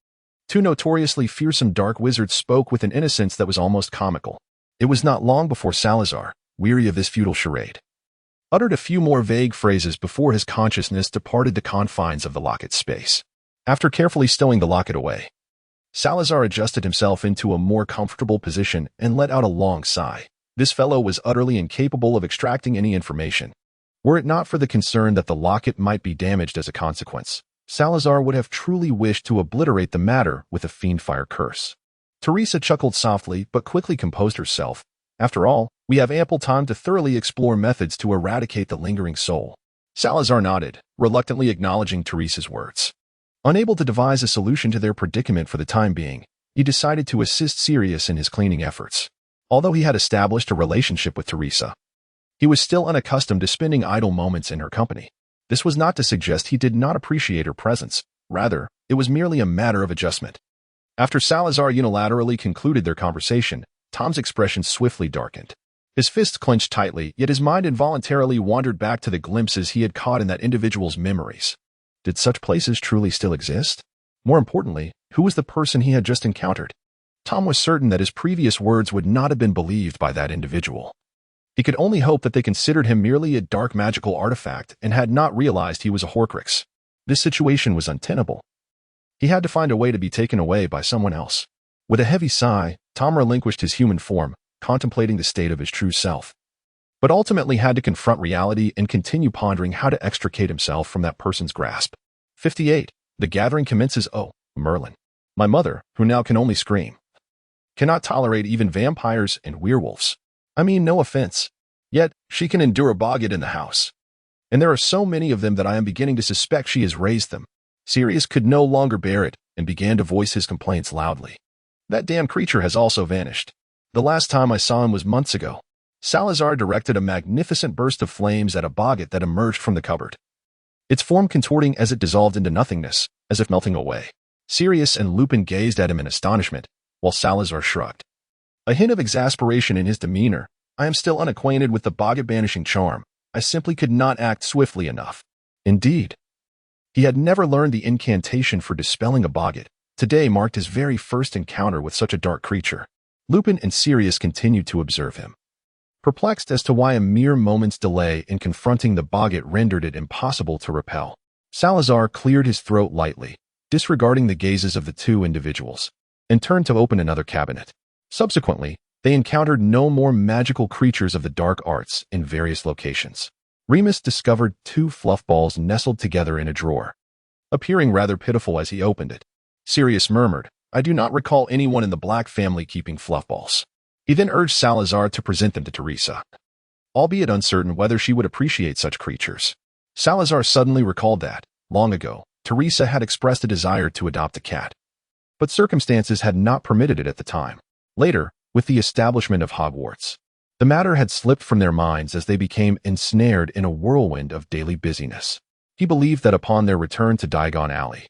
Two notoriously fearsome dark wizards spoke with an innocence that was almost comical. It was not long before Salazar, weary of this futile charade, uttered a few more vague phrases before his consciousness departed the confines of the locket's space. After carefully stowing the locket away, Salazar adjusted himself into a more comfortable position and let out a long sigh. This fellow was utterly incapable of extracting any information. Were it not for the concern that the locket might be damaged as a consequence, Salazar would have truly wished to obliterate the matter with a fiendfire curse. Teresa chuckled softly but quickly composed herself. After all, we have ample time to thoroughly explore methods to eradicate the lingering soul. Salazar nodded, reluctantly acknowledging Teresa's words. Unable to devise a solution to their predicament for the time being, he decided to assist Sirius in his cleaning efforts. Although he had established a relationship with Teresa, he was still unaccustomed to spending idle moments in her company. This was not to suggest he did not appreciate her presence. Rather, it was merely a matter of adjustment. After Salazar unilaterally concluded their conversation, Tom's expression swiftly darkened. His fists clenched tightly, yet his mind involuntarily wandered back to the glimpses he had caught in that individual's memories. Did such places truly still exist? More importantly, who was the person he had just encountered? Tom was certain that his previous words would not have been believed by that individual. He could only hope that they considered him merely a dark magical artifact and had not realized he was a Horcrux. This situation was untenable. He had to find a way to be taken away by someone else. With a heavy sigh, Tom relinquished his human form, contemplating the state of his true self, but ultimately had to confront reality and continue pondering how to extricate himself from that person's grasp. 58. The gathering commences. Oh, Merlin. My mother, who now can only scream, cannot tolerate even vampires and werewolves. I mean, no offense. Yet, she can endure a boggart in the house. And there are so many of them that I am beginning to suspect she has raised them. Sirius could no longer bear it and began to voice his complaints loudly. That damn creature has also vanished. The last time I saw him was months ago. Salazar directed a magnificent burst of flames at a boggart that emerged from the cupboard, its form contorting as it dissolved into nothingness, as if melting away. Sirius and Lupin gazed at him in astonishment, while Salazar shrugged. A hint of exasperation in his demeanor. I am still unacquainted with the boggart banishing charm. I simply could not act swiftly enough. Indeed, he had never learned the incantation for dispelling a boggart. Today marked his very first encounter with such a dark creature. Lupin and Sirius continued to observe him, perplexed as to why a mere moment's delay in confronting the boggart rendered it impossible to repel. Salazar cleared his throat lightly, disregarding the gazes of the two individuals, and turned to open another cabinet. Subsequently, they encountered no more magical creatures of the dark arts in various locations. Remus discovered two fluff balls nestled together in a drawer, appearing rather pitiful as he opened it. Sirius murmured, I do not recall anyone in the Black family keeping fluff balls. He then urged Salazar to present them to Teresa, albeit uncertain whether she would appreciate such creatures. Salazar suddenly recalled that, long ago, Teresa had expressed a desire to adopt a cat, but circumstances had not permitted it at the time. Later, with the establishment of Hogwarts, the matter had slipped from their minds as they became ensnared in a whirlwind of daily busyness. He believed that upon their return to Diagon Alley,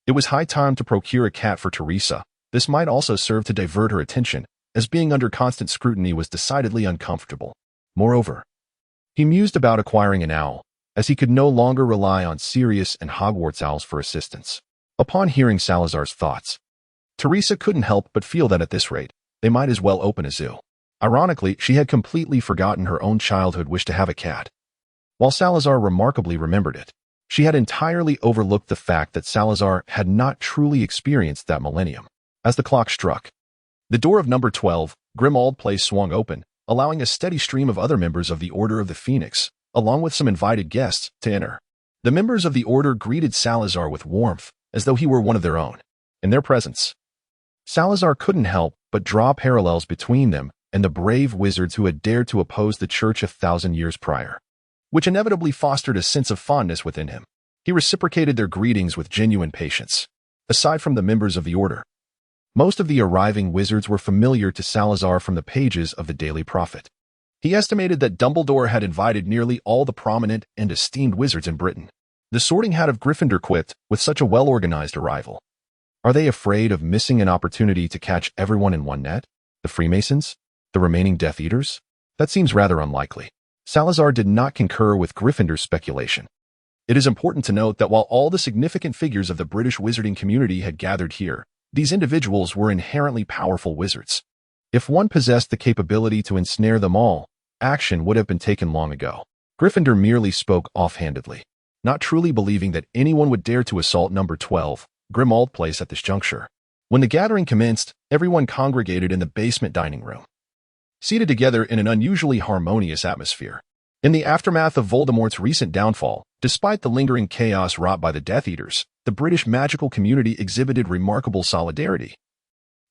it was high time to procure a cat for Teresa. This might also serve to divert her attention, as being under constant scrutiny was decidedly uncomfortable. Moreover, he mused about acquiring an owl, as he could no longer rely on Sirius and Hogwarts owls for assistance. Upon hearing Salazar's thoughts, Teresa couldn't help but feel that at this rate, they might as well open a zoo. Ironically, she had completely forgotten her own childhood wish to have a cat. While Salazar remarkably remembered it, she had entirely overlooked the fact that Salazar had not truly experienced that millennium. As the clock struck, the door of number 12, Grimmauld Place swung open, allowing a steady stream of other members of the Order of the Phoenix, along with some invited guests, to enter. The members of the Order greeted Salazar with warmth, as though he were one of their own. In their presence, Salazar couldn't help but draw parallels between them and the brave wizards who had dared to oppose the Church 1,000 years prior, which inevitably fostered a sense of fondness within him. He reciprocated their greetings with genuine patience. Aside from the members of the Order, most of the arriving wizards were familiar to Salazar from the pages of the Daily Prophet. He estimated that Dumbledore had invited nearly all the prominent and esteemed wizards in Britain. The Sorting Hat of Gryffindor quipped, with such a well-organized arrival. Are they afraid of missing an opportunity to catch everyone in one net? The Freemasons? The remaining Death Eaters? That seems rather unlikely. Salazar did not concur with Gryffindor's speculation. It is important to note that while all the significant figures of the British wizarding community had gathered here, these individuals were inherently powerful wizards. If one possessed the capability to ensnare them all, action would have been taken long ago. Gryffindor merely spoke offhandedly, not truly believing that anyone would dare to assault number 12, Grimmauld Place at this juncture. When the gathering commenced, everyone congregated in the basement dining room, seated together in an unusually harmonious atmosphere. In the aftermath of Voldemort's recent downfall, despite the lingering chaos wrought by the Death Eaters, the British magical community exhibited remarkable solidarity,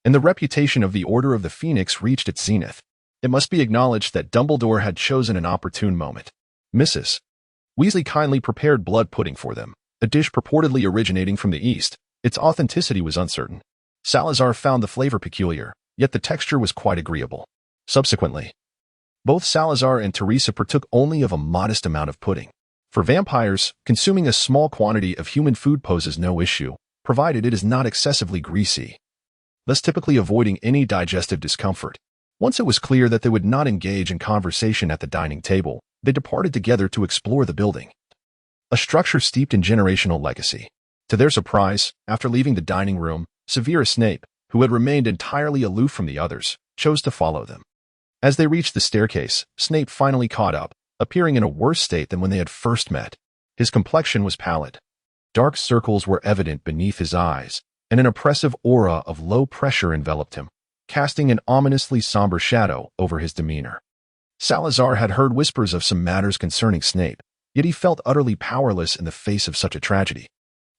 and the reputation of the Order of the Phoenix reached its zenith. It must be acknowledged that Dumbledore had chosen an opportune moment. Mrs. Weasley kindly prepared blood pudding for them, a dish purportedly originating from the East. Its authenticity was uncertain. Salazar found the flavor peculiar, yet the texture was quite agreeable. Subsequently, both Salazar and Teresa partook only of a modest amount of pudding. For vampires, consuming a small quantity of human food poses no issue, provided it is not excessively greasy, thus typically avoiding any digestive discomfort. Once it was clear that they would not engage in conversation at the dining table, they departed together to explore the building, a structure steeped in generational legacy. To their surprise, after leaving the dining room, Severus Snape, who had remained entirely aloof from the others, chose to follow them. As they reached the staircase, Snape finally caught up, appearing in a worse state than when they had first met. His complexion was pallid. Dark circles were evident beneath his eyes, and an oppressive aura of low pressure enveloped him, casting an ominously somber shadow over his demeanor. Salazar had heard whispers of some matters concerning Snape, yet he felt utterly powerless in the face of such a tragedy.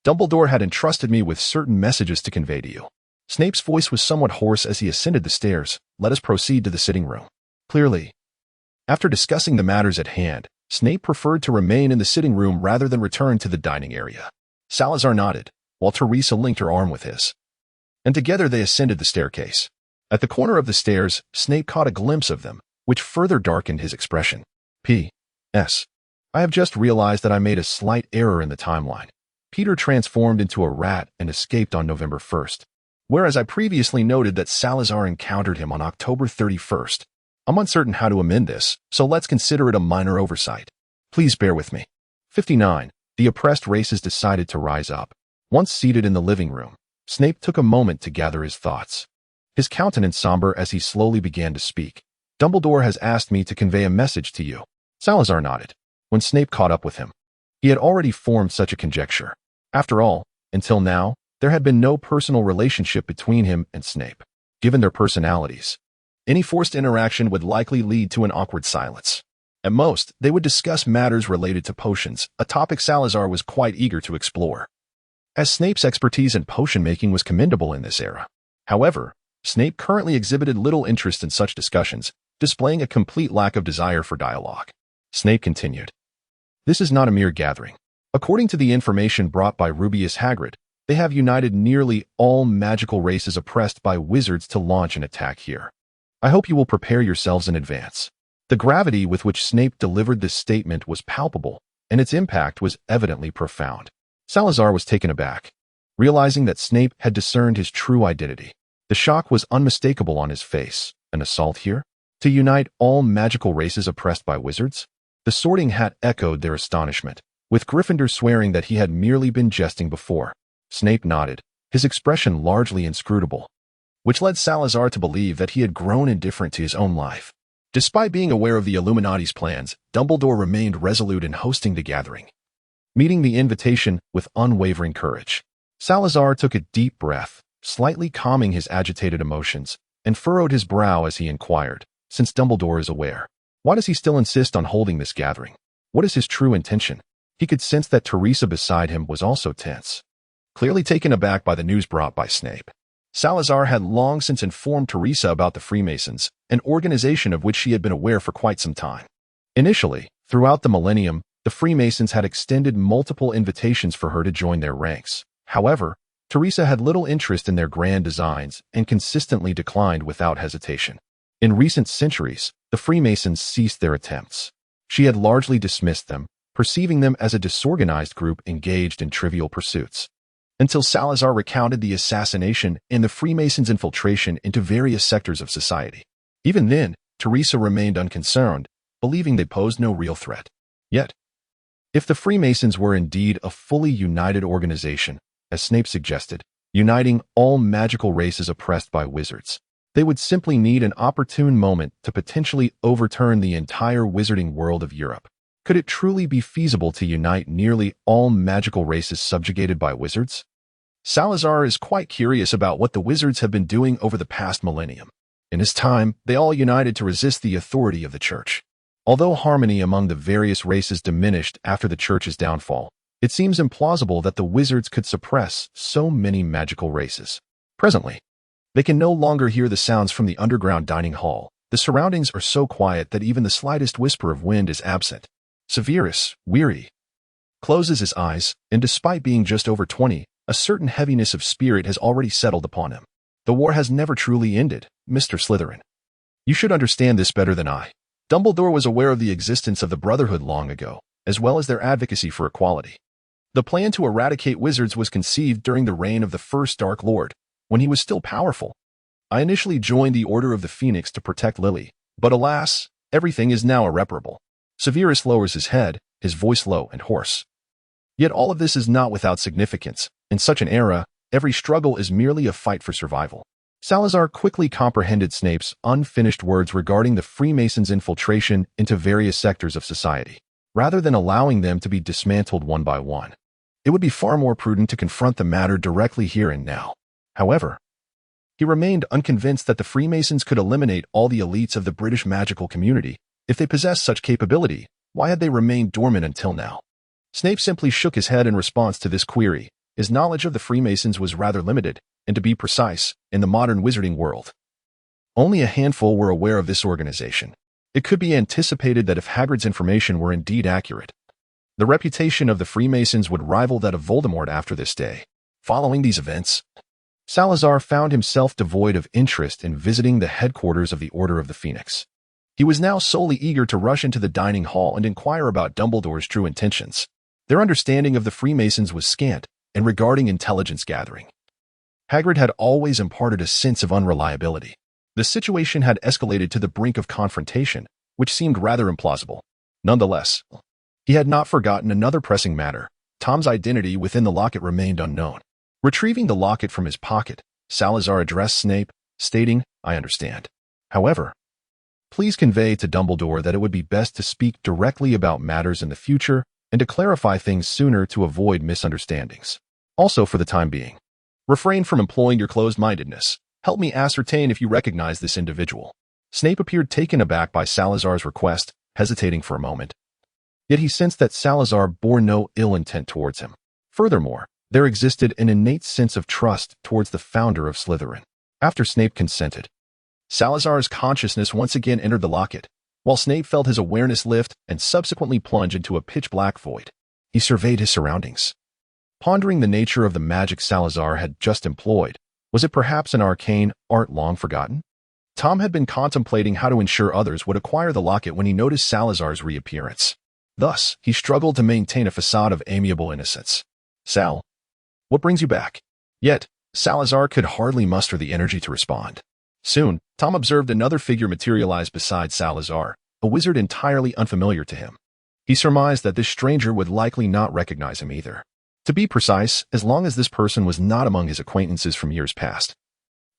Dumbledore had entrusted me with certain messages to convey to you. Snape's voice was somewhat hoarse as he ascended the stairs. Let us proceed to the sitting room. Clearly, after discussing the matters at hand, Snape preferred to remain in the sitting room rather than return to the dining area. Salazar nodded, while Teresa linked her arm with his, and together they ascended the staircase. At the corner of the stairs, Snape caught a glimpse of them, which further darkened his expression. P.S. I have just realized that I made a slight error in the timeline. Peter transformed into a rat and escaped on November 1st, whereas I previously noted that Salazar encountered him on October 31st. I'm uncertain how to amend this, so let's consider it a minor oversight. Please bear with me. 59. The oppressed races decided to rise up. Once seated in the living room, Snape took a moment to gather his thoughts, his countenance somber as he slowly began to speak. Dumbledore has asked me to convey a message to you. Salazar nodded. When Snape caught up with him, he had already formed such a conjecture. After all, until now, there had been no personal relationship between him and Snape. Given their personalities, any forced interaction would likely lead to an awkward silence. At most, they would discuss matters related to potions, a topic Salazar was quite eager to explore, as Snape's expertise in potion-making was commendable in this era. However, Snape currently exhibited little interest in such discussions, displaying a complete lack of desire for dialogue. Snape continued. This is not a mere gathering. According to the information brought by Rubeus Hagrid, they have united nearly all magical races oppressed by wizards to launch an attack here. I hope you will prepare yourselves in advance. The gravity with which Snape delivered this statement was palpable, and its impact was evidently profound. Salazar was taken aback, realizing that Snape had discerned his true identity. The shock was unmistakable on his face. An assault here? To unite all magical races oppressed by wizards? The Sorting Hat echoed their astonishment, with Gryffindor swearing that he had merely been jesting before. Snape nodded, his expression largely inscrutable. which led Salazar to believe that he had grown indifferent to his own life. Despite being aware of the Illuminati's plans, Dumbledore remained resolute in hosting the gathering, meeting the invitation with unwavering courage. Salazar took a deep breath, slightly calming his agitated emotions, and furrowed his brow as he inquired, since Dumbledore is aware, why does he still insist on holding this gathering? What is his true intention? He could sense that Teresa beside him was also tense, clearly taken aback by the news brought by Snape. Salazar had long since informed Teresa about the Freemasons, an organization of which she had been aware for quite some time. Initially, throughout the millennium, the Freemasons had extended multiple invitations for her to join their ranks. However, Teresa had little interest in their grand designs and consistently declined without hesitation. In recent centuries, the Freemasons ceased their attempts. She had largely dismissed them, perceiving them as a disorganized group engaged in trivial pursuits, until Salazar recounted the assassination and the Freemasons' infiltration into various sectors of society. Even then, Teresa remained unconcerned, believing they posed no real threat. Yet, if the Freemasons were indeed a fully united organization, as Snape suggested, uniting all magical races oppressed by wizards, they would simply need an opportune moment to potentially overturn the entire wizarding world of Europe. Could it truly be feasible to unite nearly all magical races subjugated by wizards? Salazar is quite curious about what the wizards have been doing over the past millennium. In his time, they all united to resist the authority of the church. Although harmony among the various races diminished after the church's downfall, it seems implausible that the wizards could suppress so many magical races. Presently, they can no longer hear the sounds from the underground dining hall. The surroundings are so quiet that even the slightest whisper of wind is absent. Severus, weary, closes his eyes, and despite being just over 20, a certain heaviness of spirit has already settled upon him. The war has never truly ended, Mr. Slytherin. You should understand this better than I. Dumbledore was aware of the existence of the Brotherhood long ago, as well as their advocacy for equality. The plan to eradicate wizards was conceived during the reign of the first Dark Lord, when he was still powerful. I initially joined the Order of the Phoenix to protect Lily, but alas, everything is now irreparable. Severus lowers his head, his voice low and hoarse. Yet all of this is not without significance. In such an era, every struggle is merely a fight for survival. Salazar quickly comprehended Snape's unfinished words regarding the Freemasons' infiltration into various sectors of society. Rather than allowing them to be dismantled one by one, it would be far more prudent to confront the matter directly here and now. However, he remained unconvinced that the Freemasons could eliminate all the elites of the British magical community. If they possessed such capability, why had they remained dormant until now? Snape simply shook his head in response to this query. His knowledge of the Freemasons was rather limited, and to be precise, in the modern wizarding world, only a handful were aware of this organization. It could be anticipated that if Hagrid's information were indeed accurate, the reputation of the Freemasons would rival that of Voldemort after this day. Following these events, Salazar found himself devoid of interest in visiting the headquarters of the Order of the Phoenix. He was now solely eager to rush into the dining hall and inquire about Dumbledore's true intentions. Their understanding of the Freemasons was scant, and regarding intelligence gathering, Hagrid had always imparted a sense of unreliability. The situation had escalated to the brink of confrontation, which seemed rather implausible. Nonetheless, he had not forgotten another pressing matter. Tom's identity within the locket remained unknown. Retrieving the locket from his pocket, Salazar addressed Snape, stating, "I understand. However, please convey to Dumbledore that it would be best to speak directly about matters in the future and to clarify things sooner to avoid misunderstandings. Also, for the time being, refrain from employing your closed-mindedness. Help me ascertain if you recognize this individual." Snape appeared taken aback by Salazar's request, hesitating for a moment. Yet he sensed that Salazar bore no ill intent towards him. Furthermore, there existed an innate sense of trust towards the founder of Slytherin. After Snape consented, Salazar's consciousness once again entered the locket, while Snape felt his awareness lift and subsequently plunge into a pitch-black void. He surveyed his surroundings, pondering the nature of the magic Salazar had just employed. Was it perhaps an arcane art long forgotten? Tom had been contemplating how to ensure others would acquire the locket when he noticed Salazar's reappearance. Thus, he struggled to maintain a facade of amiable innocence. "Sal, what brings you back?" Yet, Salazar could hardly muster the energy to respond. Soon, Tom observed another figure materialize beside Salazar, a wizard entirely unfamiliar to him. He surmised that this stranger would likely not recognize him either. To be precise, as long as this person was not among his acquaintances from years past.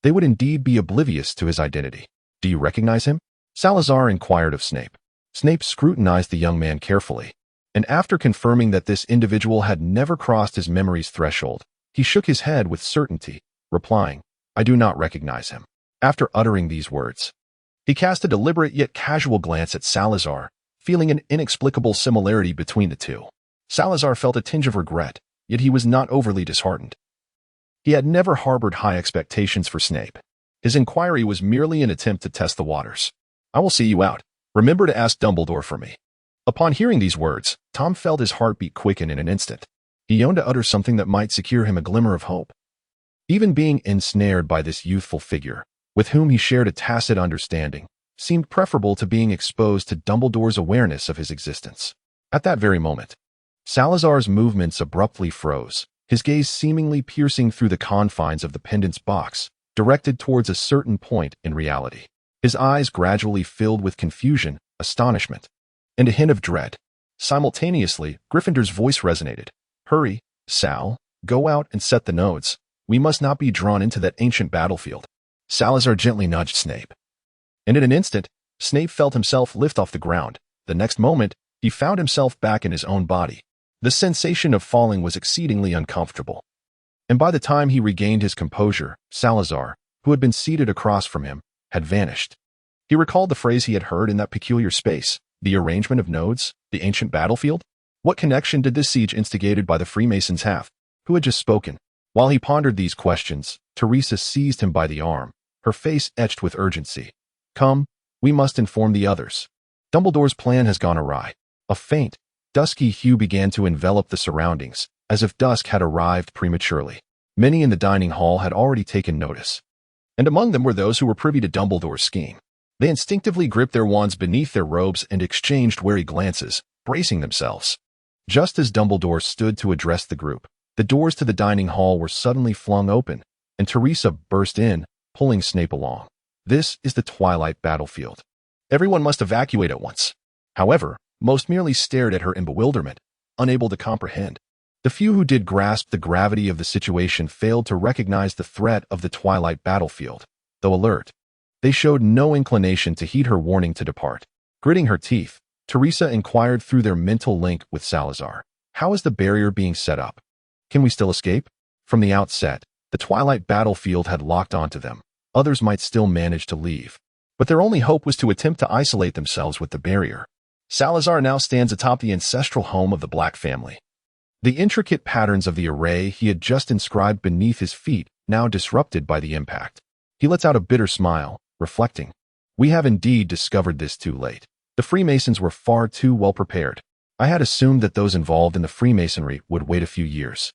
they would indeed be oblivious to his identity. "Do you recognize him?" Salazar inquired of Snape. Snape scrutinized the young man carefully, and after confirming that this individual had never crossed his memory's threshold, he shook his head with certainty, replying, "I do not recognize him." After uttering these words, he cast a deliberate yet casual glance at Salazar, feeling an inexplicable similarity between the two. Salazar felt a tinge of regret, yet he was not overly disheartened. He had never harbored high expectations for Snape. His inquiry was merely an attempt to test the waters. "I will see you out. Remember to ask Dumbledore for me." Upon hearing these words, Tom felt his heartbeat quicken in an instant. He yearned to utter something that might secure him a glimmer of hope. Even being ensnared by this youthful figure, with whom he shared a tacit understanding, seemed preferable to being exposed to Dumbledore's awareness of his existence. At that very moment, Salazar's movements abruptly froze, his gaze seemingly piercing through the confines of the pendant's box, directed towards a certain point in reality. His eyes gradually filled with confusion, astonishment, and a hint of dread. Simultaneously, Gryffindor's voice resonated. "Hurry, Sal, go out and set the nodes. We must not be drawn into that ancient battlefield." Salazar gently nudged Snape, and in an instant, Snape felt himself lift off the ground. The next moment, he found himself back in his own body. The sensation of falling was exceedingly uncomfortable, and by the time he regained his composure, Salazar, who had been seated across from him, had vanished. He recalled the phrase he had heard in that peculiar space, the arrangement of nodes, the ancient battlefield. What connection did this siege instigated by the Freemasons have? Who had just spoken? While he pondered these questions, Teresa seized him by the arm, her face etched with urgency. "Come, we must inform the others. Dumbledore's plan has gone awry." A faint, dusky hue began to envelop the surroundings, as if dusk had arrived prematurely. Many in the dining hall had already taken notice, and among them were those who were privy to Dumbledore's scheme. They instinctively gripped their wands beneath their robes and exchanged wary glances, bracing themselves. Just as Dumbledore stood to address the group, the doors to the dining hall were suddenly flung open, and Teresa burst in, pulling Snape along. "This is the Twilight battlefield. Everyone must evacuate at once." However, most merely stared at her in bewilderment, unable to comprehend. The few who did grasp the gravity of the situation failed to recognize the threat of the Twilight battlefield. Though alert, they showed no inclination to heed her warning to depart. Gritting her teeth, Teresa inquired through their mental link with Salazar. "How is the barrier being set up? Can we still escape?" From the outset, the Twilight battlefield had locked onto them. Others might still manage to leave, but their only hope was to attempt to isolate themselves with the barrier. Salazar now stands atop the ancestral home of the Black family. The intricate patterns of the array he had just inscribed beneath his feet now disrupted by the impact. He lets out a bitter smile, reflecting, "We have indeed discovered this too late. The Freemasons were far too well prepared. I had assumed that those involved in the Freemasonry would wait a few years,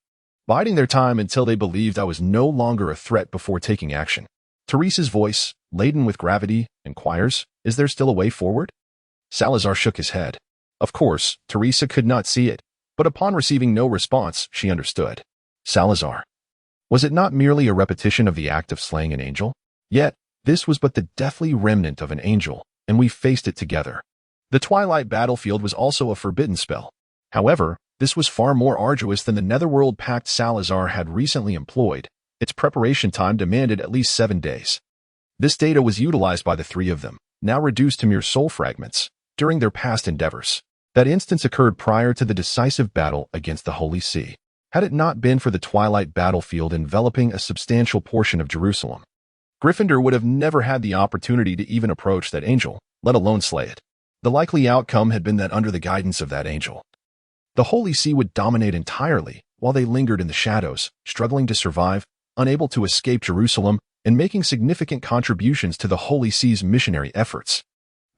biding their time until they believed I was no longer a threat before taking action." Teresa's voice, laden with gravity, inquires, "Is there still a way forward?" Salazar shook his head. Of course, Teresa could not see it, but upon receiving no response, she understood. Salazar. Was it not merely a repetition of the act of slaying an angel? Yet, this was but the deathly remnant of an angel, and we faced it together. The Twilight battlefield was also a forbidden spell. However, this was far more arduous than the Netherworld Pact Salazar had recently employed. Its preparation time demanded at least 7 days. This data was utilized by the three of them, now reduced to mere soul fragments, during their past endeavors. That instance occurred prior to the decisive battle against the Holy See. Had it not been for the Twilight battlefield enveloping a substantial portion of Jerusalem, Gryffindor would have never had the opportunity to even approach that angel, let alone slay it. The likely outcome had been that under the guidance of that angel, the Holy See would dominate entirely while they lingered in the shadows, struggling to survive, unable to escape Jerusalem, and making significant contributions to the Holy See's missionary efforts.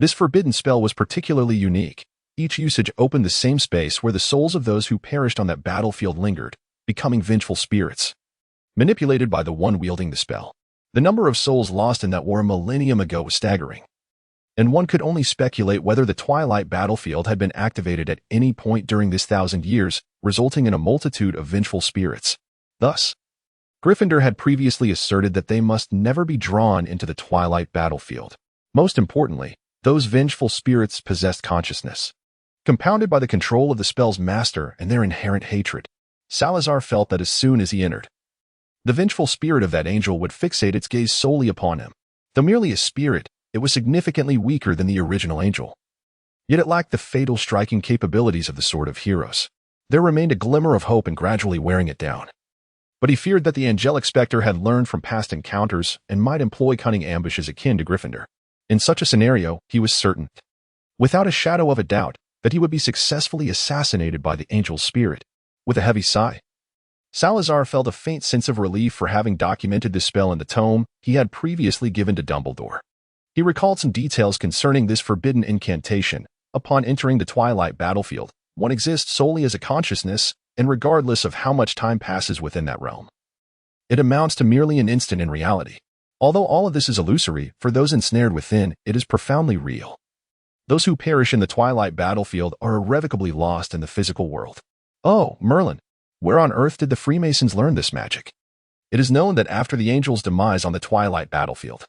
This forbidden spell was particularly unique. Each usage opened the same space where the souls of those who perished on that battlefield lingered, becoming vengeful spirits, manipulated by the one wielding the spell. The number of souls lost in that war a millennium ago was staggering, and one could only speculate whether the Twilight battlefield had been activated at any point during this 1,000 years, resulting in a multitude of vengeful spirits. Thus, Gryffindor had previously asserted that they must never be drawn into the Twilight battlefield. Most importantly, those vengeful spirits possessed consciousness, compounded by the control of the spell's master and their inherent hatred. Salazar felt that as soon as he entered The vengeful spirit of that angel would fixate its gaze solely upon him. Though merely a spirit, it was significantly weaker than the original angel. Yet it lacked the fatal striking capabilities of the Sword of Heroes. There remained a glimmer of hope in gradually wearing it down. But he feared that the angelic specter had learned from past encounters and might employ cunning ambushes akin to Gryffindor. In such a scenario, he was certain, without a shadow of a doubt, that he would be successfully assassinated by the angel's spirit. With a heavy sigh, Salazar felt a faint sense of relief for having documented this spell in the tome he had previously given to Dumbledore. He recalled some details concerning this forbidden incantation. Upon entering the Twilight battlefield, one exists solely as a consciousness, and regardless of how much time passes within that realm. It amounts to merely an instant in reality. Although all of this is illusory, for those ensnared within, it is profoundly real. Those who perish in the Twilight battlefield are irrevocably lost in the physical world. Oh, Merlin, where on earth did the Freemasons learn this magic? It is known that after the angel's demise on the Twilight battlefield,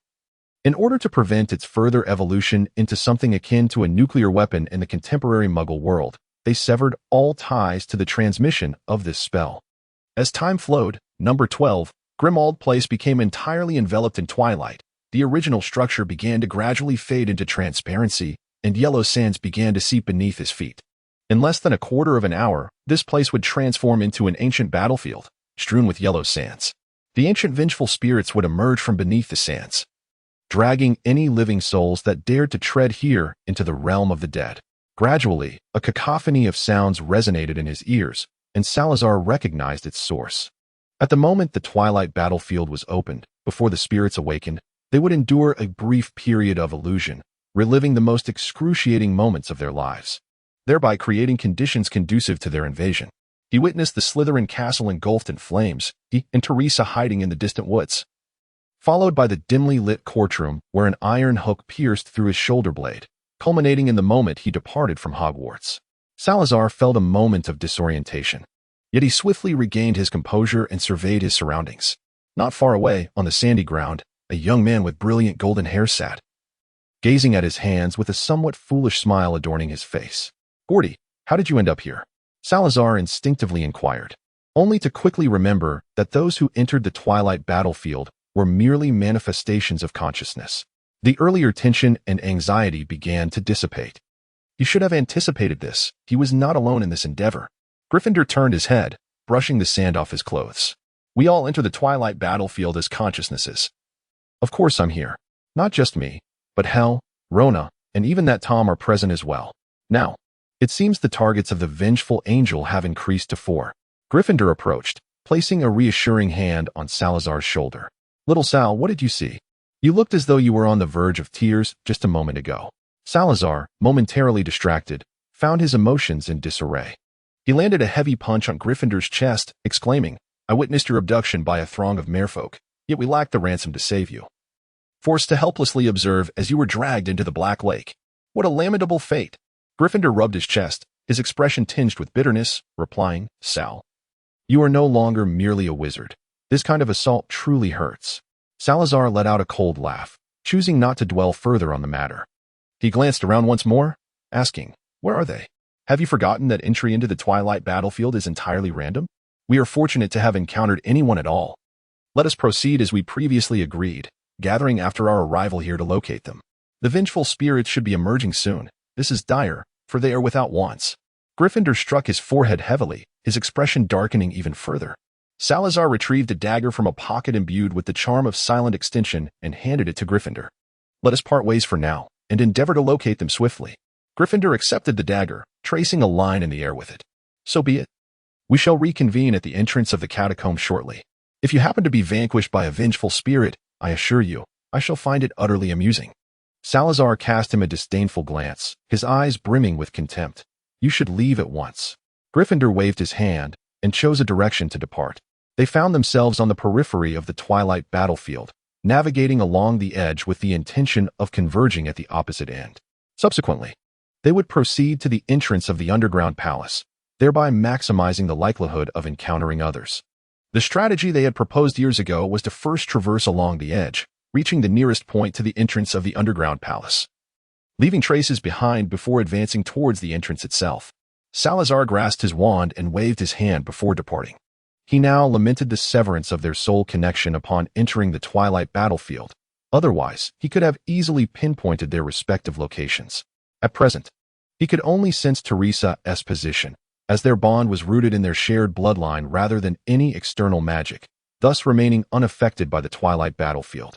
in order to prevent its further evolution into something akin to a nuclear weapon in the contemporary Muggle world, they severed all ties to the transmission of this spell. As time flowed, number 12, Grimmauld Place became entirely enveloped in twilight. The original structure began to gradually fade into transparency, and yellow sands began to seep beneath his feet. In less than a quarter of an hour, this place would transform into an ancient battlefield, strewn with yellow sands. The ancient vengeful spirits would emerge from beneath the sands, dragging any living souls that dared to tread here into the realm of the dead. Gradually, a cacophony of sounds resonated in his ears, and Salazar recognized its source. At the moment the Twilight battlefield was opened, before the spirits awakened, they would endure a brief period of illusion, reliving the most excruciating moments of their lives, thereby creating conditions conducive to their invasion. He witnessed the Slytherin castle engulfed in flames, he and Teresa hiding in the distant woods, followed by the dimly lit courtroom where an iron hook pierced through his shoulder blade, culminating in the moment he departed from Hogwarts. Salazar felt a moment of disorientation, yet he swiftly regained his composure and surveyed his surroundings. Not far away, on the sandy ground, a young man with brilliant golden hair sat, gazing at his hands with a somewhat foolish smile adorning his face. "Gordy, how did you end up here?" Salazar instinctively inquired, only to quickly remember that those who entered the Twilight battlefield were merely manifestations of consciousness. The earlier tension and anxiety began to dissipate. He should have anticipated this. He was not alone in this endeavor. Gryffindor turned his head, brushing the sand off his clothes. "We all enter the Twilight battlefield as consciousnesses. Of course I'm here. Not just me, but Hel, Rona, and even that Tom are present as well. Now, it seems the targets of the vengeful angel have increased to 4. Gryffindor approached, placing a reassuring hand on Salazar's shoulder. "Little Sal, what did you see? You looked as though you were on the verge of tears just a moment ago." Salazar, momentarily distracted, found his emotions in disarray. He landed a heavy punch on Gryffindor's chest, exclaiming, "I witnessed your abduction by a throng of merfolk, yet we lacked the ransom to save you. Forced to helplessly observe as you were dragged into the Black Lake. What a lamentable fate." Gryffindor rubbed his chest, his expression tinged with bitterness, replying, "Sal, you are no longer merely a wizard. This kind of assault truly hurts." Salazar let out a cold laugh, choosing not to dwell further on the matter. He glanced around once more, asking, "Where are they? Have you forgotten that entry into the Twilight battlefield is entirely random? We are fortunate to have encountered anyone at all. Let us proceed as we previously agreed, gathering after our arrival here to locate them. The vengeful spirits should be emerging soon. This is dire, for they are without wants." Gryffindor struck his forehead heavily, his expression darkening even further. Salazar retrieved a dagger from a pocket imbued with the charm of silent extension and handed it to Gryffindor. "Let us part ways for now, and endeavor to locate them swiftly." Gryffindor accepted the dagger, tracing a line in the air with it. "So be it. We shall reconvene at the entrance of the catacomb shortly. If you happen to be vanquished by a vengeful spirit, I assure you, I shall find it utterly amusing." Salazar cast him a disdainful glance, his eyes brimming with contempt. "You should leave at once." Gryffindor waved his hand and chose a direction to depart. They found themselves on the periphery of the Twilight battlefield, navigating along the edge with the intention of converging at the opposite end. Subsequently, they would proceed to the entrance of the underground palace, thereby maximizing the likelihood of encountering others. The strategy they had proposed years ago was to first traverse along the edge, reaching the nearest point to the entrance of the underground palace, leaving traces behind before advancing towards the entrance itself. Salazar grasped his wand and waved his hand before departing. He now lamented the severance of their soul connection upon entering the twilight battlefield. Otherwise, he could have easily pinpointed their respective locations. At present, he could only sense Teresa's position, as their bond was rooted in their shared bloodline rather than any external magic, thus remaining unaffected by the twilight battlefield.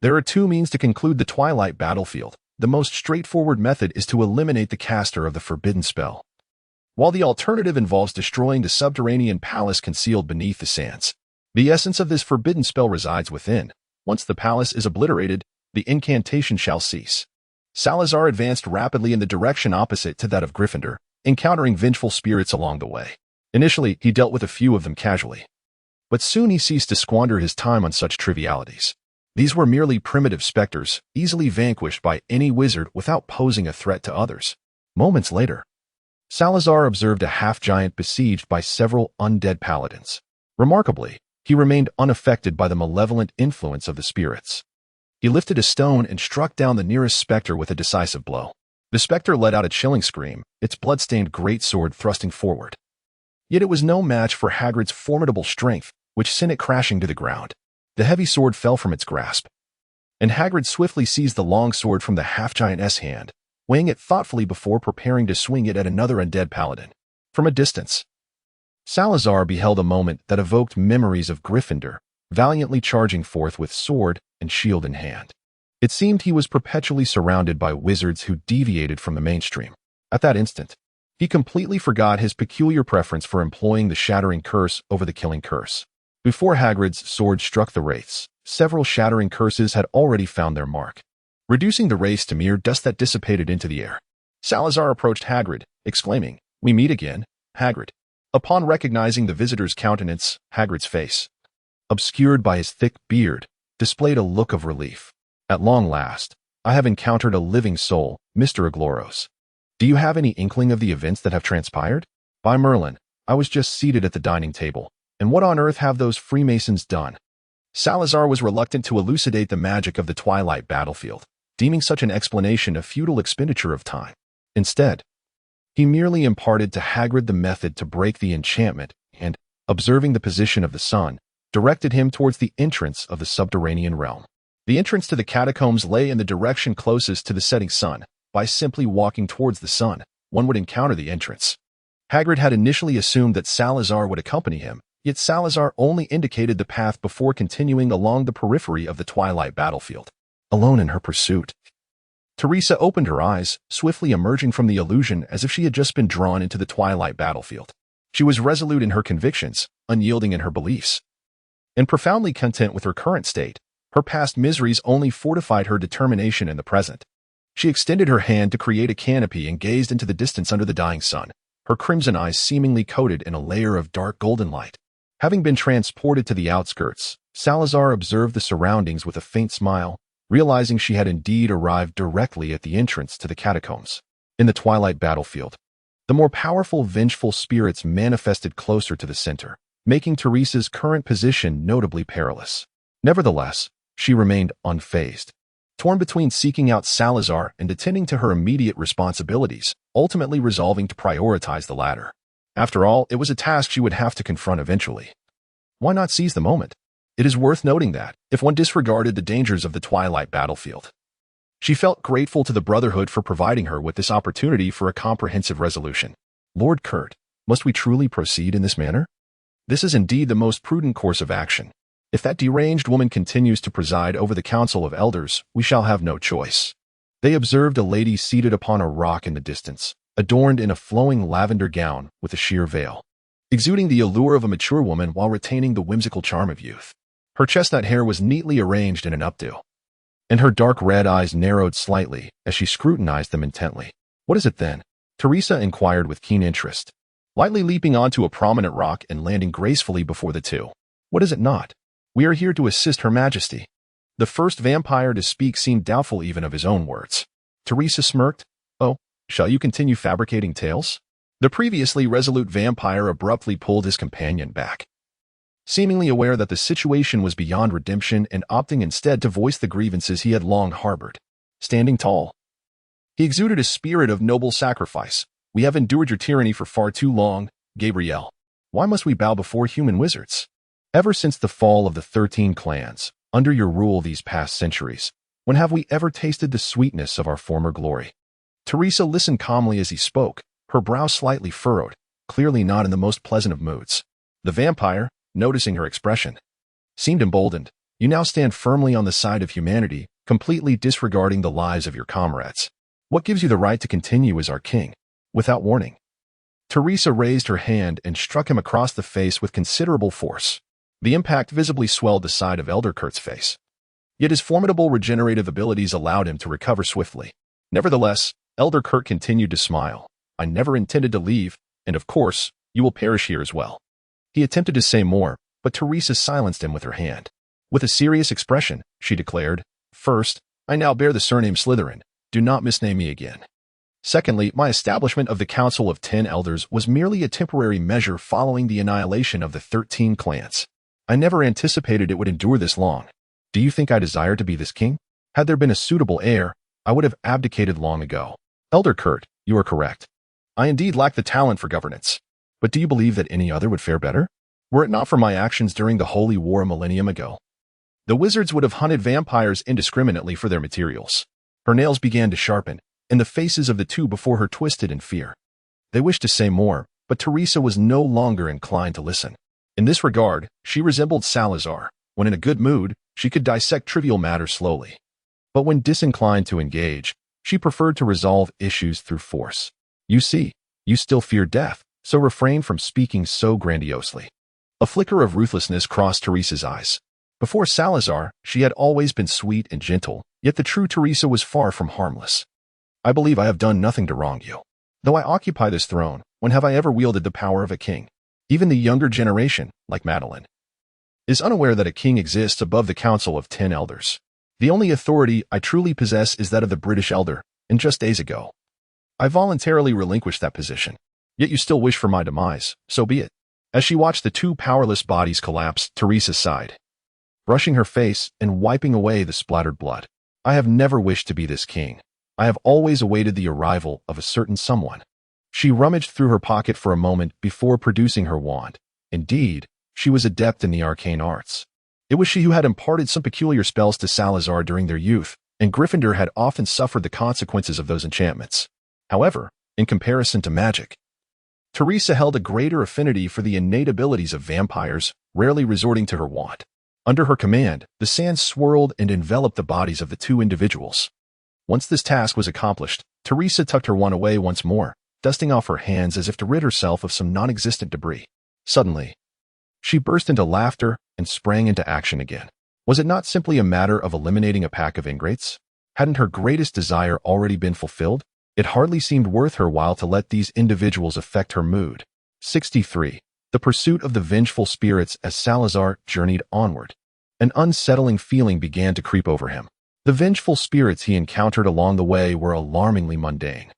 There are two means to conclude the twilight battlefield. The most straightforward method is to eliminate the caster of the forbidden spell, while the alternative involves destroying the subterranean palace concealed beneath the sands. The essence of this forbidden spell resides within. Once the palace is obliterated, the incantation shall cease. Salazar advanced rapidly in the direction opposite to that of Gryffindor, encountering vengeful spirits along the way. Initially, he dealt with a few of them casually, but soon he ceased to squander his time on such trivialities. These were merely primitive specters, easily vanquished by any wizard without posing a threat to others. Moments later, Salazar observed a half-giant besieged by several undead paladins. Remarkably, he remained unaffected by the malevolent influence of the spirits. He lifted a stone and struck down the nearest specter with a decisive blow. The specter let out a chilling scream, its blood-stained greatsword thrusting forward. Yet it was no match for Hagrid's formidable strength, which sent it crashing to the ground. The heavy sword fell from its grasp, and Hagrid swiftly seized the long sword from the half-giant's hand, weighing it thoughtfully before preparing to swing it at another undead paladin. From a distance, Salazar beheld a moment that evoked memories of Gryffindor, valiantly charging forth with sword and shield in hand. It seemed he was perpetually surrounded by wizards who deviated from the mainstream. At that instant, he completely forgot his peculiar preference for employing the shattering curse over the killing curse. Before Hagrid's sword struck the wraiths, several shattering curses had already found their mark, reducing the wraiths to mere dust that dissipated into the air. Salazar approached Hagrid, exclaiming, "We meet again, Hagrid." Upon recognizing the visitor's countenance, Hagrid's face, obscured by his thick beard, displayed a look of relief. "At long last, I have encountered a living soul, Mr. Agloros. Do you have any inkling of the events that have transpired? By Merlin, I was just seated at the dining table. And what on earth have those Freemasons done?" Salazar was reluctant to elucidate the magic of the twilight battlefield, deeming such an explanation a futile expenditure of time. Instead, he merely imparted to Hagrid the method to break the enchantment and, observing the position of the sun, directed him towards the entrance of the subterranean realm. The entrance to the catacombs lay in the direction closest to the setting sun. By simply walking towards the sun, one would encounter the entrance. Hagrid had initially assumed that Salazar would accompany him, yet Salazar only indicated the path before continuing along the periphery of the twilight battlefield. Alone in her pursuit, Teresa opened her eyes, swiftly emerging from the illusion as if she had just been drawn into the twilight battlefield. She was resolute in her convictions, unyielding in her beliefs, and profoundly content with her current state. Her past miseries only fortified her determination in the present. She extended her hand to create a canopy and gazed into the distance under the dying sun, her crimson eyes seemingly coated in a layer of dark golden light. Having been transported to the outskirts, Salazar observed the surroundings with a faint smile, realizing she had indeed arrived directly at the entrance to the catacombs. In the twilight battlefield, the more powerful vengeful spirits manifested closer to the center, making Teresa's current position notably perilous. Nevertheless, she remained unfazed, torn between seeking out Salazar and attending to her immediate responsibilities, ultimately resolving to prioritize the latter. After all, it was a task she would have to confront eventually. Why not seize the moment? It is worth noting that, if one disregarded the dangers of the twilight battlefield, she felt grateful to the Brotherhood for providing her with this opportunity for a comprehensive resolution. "Lord Kurt, must we truly proceed in this manner? This is indeed the most prudent course of action. If that deranged woman continues to preside over the Council of Elders, we shall have no choice." They observed a lady seated upon a rock in the distance, adorned in a flowing lavender gown with a sheer veil, exuding the allure of a mature woman while retaining the whimsical charm of youth. Her chestnut hair was neatly arranged in an updo, and her dark red eyes narrowed slightly as she scrutinized them intently. "What is it then?" Teresa inquired with keen interest, lightly leaping onto a prominent rock and landing gracefully before the two. "What is it not? We are here to assist Her Majesty." The first vampire to speak seemed doubtful even of his own words. Teresa smirked. "Oh, shall you continue fabricating tales?" The previously resolute vampire abruptly pulled his companion back, seemingly aware that the situation was beyond redemption and opting instead to voice the grievances he had long harbored. Standing tall, he exuded a spirit of noble sacrifice. "We have endured your tyranny for far too long, Gabrielle. Why must we bow before human wizards? Ever since the fall of the 13 clans, under your rule these past centuries, when have we ever tasted the sweetness of our former glory? Teresa listened calmly as he spoke, her brow slightly furrowed, clearly not in the most pleasant of moods. The vampire, noticing her expression, seemed emboldened. You now stand firmly on the side of humanity, completely disregarding the lives of your comrades. What gives you the right to continue as our king, without warning? Teresa raised her hand and struck him across the face with considerable force. The impact visibly swelled the side of Elder Kurt's face. Yet his formidable regenerative abilities allowed him to recover swiftly. Nevertheless, Elder Kurt continued to smile. I never intended to leave, and of course, you will perish here as well. He attempted to say more, but Teresa silenced him with her hand. With a serious expression, she declared, First, I now bear the surname Slytherin. Do not misname me again. Secondly, my establishment of the Council of 10 Elders was merely a temporary measure following the annihilation of the 13 clans. I never anticipated it would endure this long. Do you think I desire to be this king? Had there been a suitable heir, I would have abdicated long ago. Elder Kurt, you are correct. I indeed lack the talent for governance. But do you believe that any other would fare better? Were it not for my actions during the Holy War a millennium ago, the wizards would have hunted vampires indiscriminately for their materials. Her nails began to sharpen, and the faces of the two before her twisted in fear. They wished to say more, but Teresa was no longer inclined to listen. In this regard, she resembled Salazar. When in a good mood, she could dissect trivial matters slowly. But when disinclined to engage, she preferred to resolve issues through force. You see, you still fear death, so refrain from speaking so grandiosely. A flicker of ruthlessness crossed Teresa's eyes. Before Salazar, she had always been sweet and gentle, yet the true Teresa was far from harmless. I believe I have done nothing to wrong you. Though I occupy this throne, when have I ever wielded the power of a king? Even the younger generation, like Madeline, is unaware that a king exists above the Council of 10 Elders. The only authority I truly possess is that of the British Elder, and just days ago, I voluntarily relinquished that position. Yet you still wish for my demise, so be it. As she watched the two powerless bodies collapse, Teresa sighed, brushing her face and wiping away the splattered blood. I have never wished to be this king. I have always awaited the arrival of a certain someone. She rummaged through her pocket for a moment before producing her wand. Indeed, she was adept in the arcane arts. It was she who had imparted some peculiar spells to Salazar during their youth, and Gryffindor had often suffered the consequences of those enchantments. However, in comparison to magic, Teresa held a greater affinity for the innate abilities of vampires, rarely resorting to her wand. Under her command, the sand swirled and enveloped the bodies of the two individuals. Once this task was accomplished, Teresa tucked her wand away once more, dusting off her hands as if to rid herself of some non-existent debris. Suddenly, she burst into laughter and sprang into action again. Was it not simply a matter of eliminating a pack of ingrates? Hadn't her greatest desire already been fulfilled? It hardly seemed worth her while to let these individuals affect her mood. 63. The pursuit of the vengeful spirits. As Salazar journeyed onward, an unsettling feeling began to creep over him. The vengeful spirits he encountered along the way were alarmingly mundane.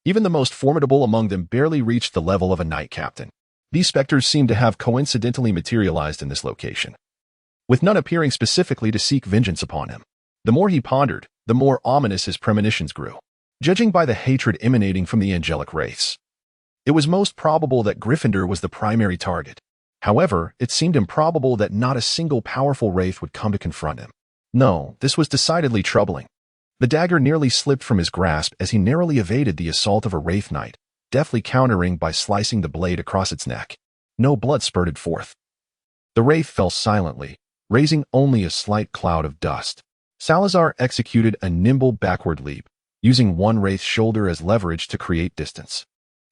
Even the most formidable among them barely reached the level of a knight captain. These specters seemed to have coincidentally materialized in this location, with none appearing specifically to seek vengeance upon him. The more he pondered, the more ominous his premonitions grew. Judging by the hatred emanating from the angelic race, it was most probable that Gryffindor was the primary target. However, it seemed improbable that not a single powerful wraith would come to confront him. No, this was decidedly troubling. The dagger nearly slipped from his grasp as he narrowly evaded the assault of a wraith knight, deftly countering by slicing the blade across its neck. No blood spurted forth. The wraith fell silently, raising only a slight cloud of dust. Salazar executed a nimble backward leap, using one wraith's shoulder as leverage to create distance.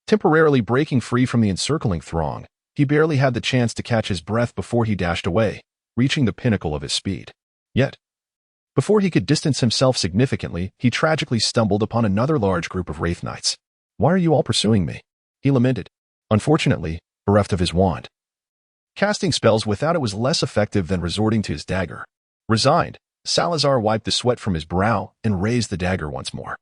Temporarily breaking free from the encircling throng, he barely had the chance to catch his breath before he dashed away, reaching the pinnacle of his speed. Yet, before he could distance himself significantly, he tragically stumbled upon another large group of wraith knights. Why are you all pursuing me? He lamented, unfortunately, bereft of his wand. Casting spells without it was less effective than resorting to his dagger. Resigned, Salazar wiped the sweat from his brow and raised the dagger once more.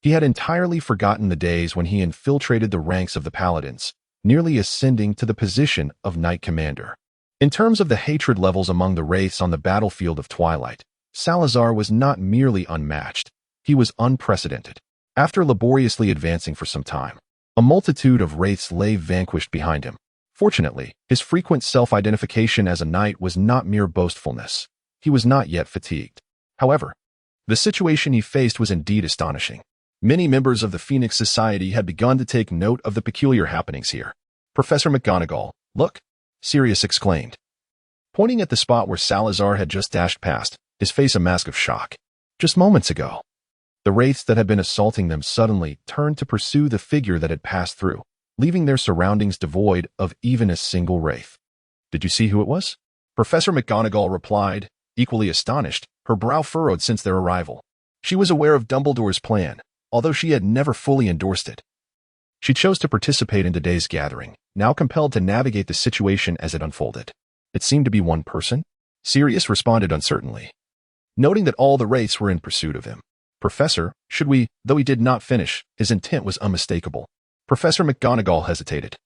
He had entirely forgotten the days when he infiltrated the ranks of the paladins, nearly ascending to the position of knight commander. In terms of the hatred levels among the wraiths on the battlefield of Twilight, Salazar was not merely unmatched, he was unprecedented. After laboriously advancing for some time, a multitude of wraiths lay vanquished behind him. Fortunately, his frequent self-identification as a knight was not mere boastfulness. He was not yet fatigued. However, the situation he faced was indeed astonishing. Many members of the Phoenix Society had begun to take note of the peculiar happenings here. "Professor McGonagall, look!" Sirius exclaimed, pointing at the spot where Salazar had just dashed past, his face a mask of shock. Just moments ago, the wraiths that had been assaulting them suddenly turned to pursue the figure that had passed through, leaving their surroundings devoid of even a single wraith. "Did you see who it was?" Professor McGonagall replied, equally astonished, her brow furrowed since their arrival. She was aware of Dumbledore's plan, although she had never fully endorsed it. She chose to participate in today's gathering, now compelled to navigate the situation as it unfolded. "It seemed to be one person," Sirius responded uncertainly, noting that all the wraiths were in pursuit of him. "Professor, should we—" Though he did not finish, his intent was unmistakable. Professor McGonagall hesitated,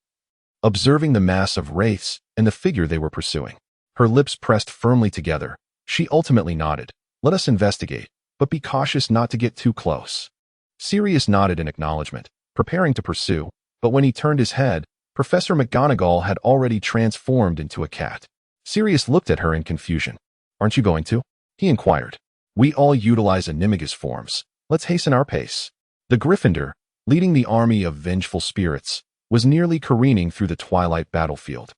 observing the mass of wraiths and the figure they were pursuing. Her lips pressed firmly together. She ultimately nodded. "Let us investigate, but be cautious not to get too close." Sirius nodded in acknowledgement, preparing to pursue, but when he turned his head, Professor McGonagall had already transformed into a cat. Sirius looked at her in confusion. "Aren't you going to?" he inquired. "We all utilize animagus forms. Let's hasten our pace." The Gryffindor, leading the army of vengeful spirits, was nearly careening through the twilight battlefield,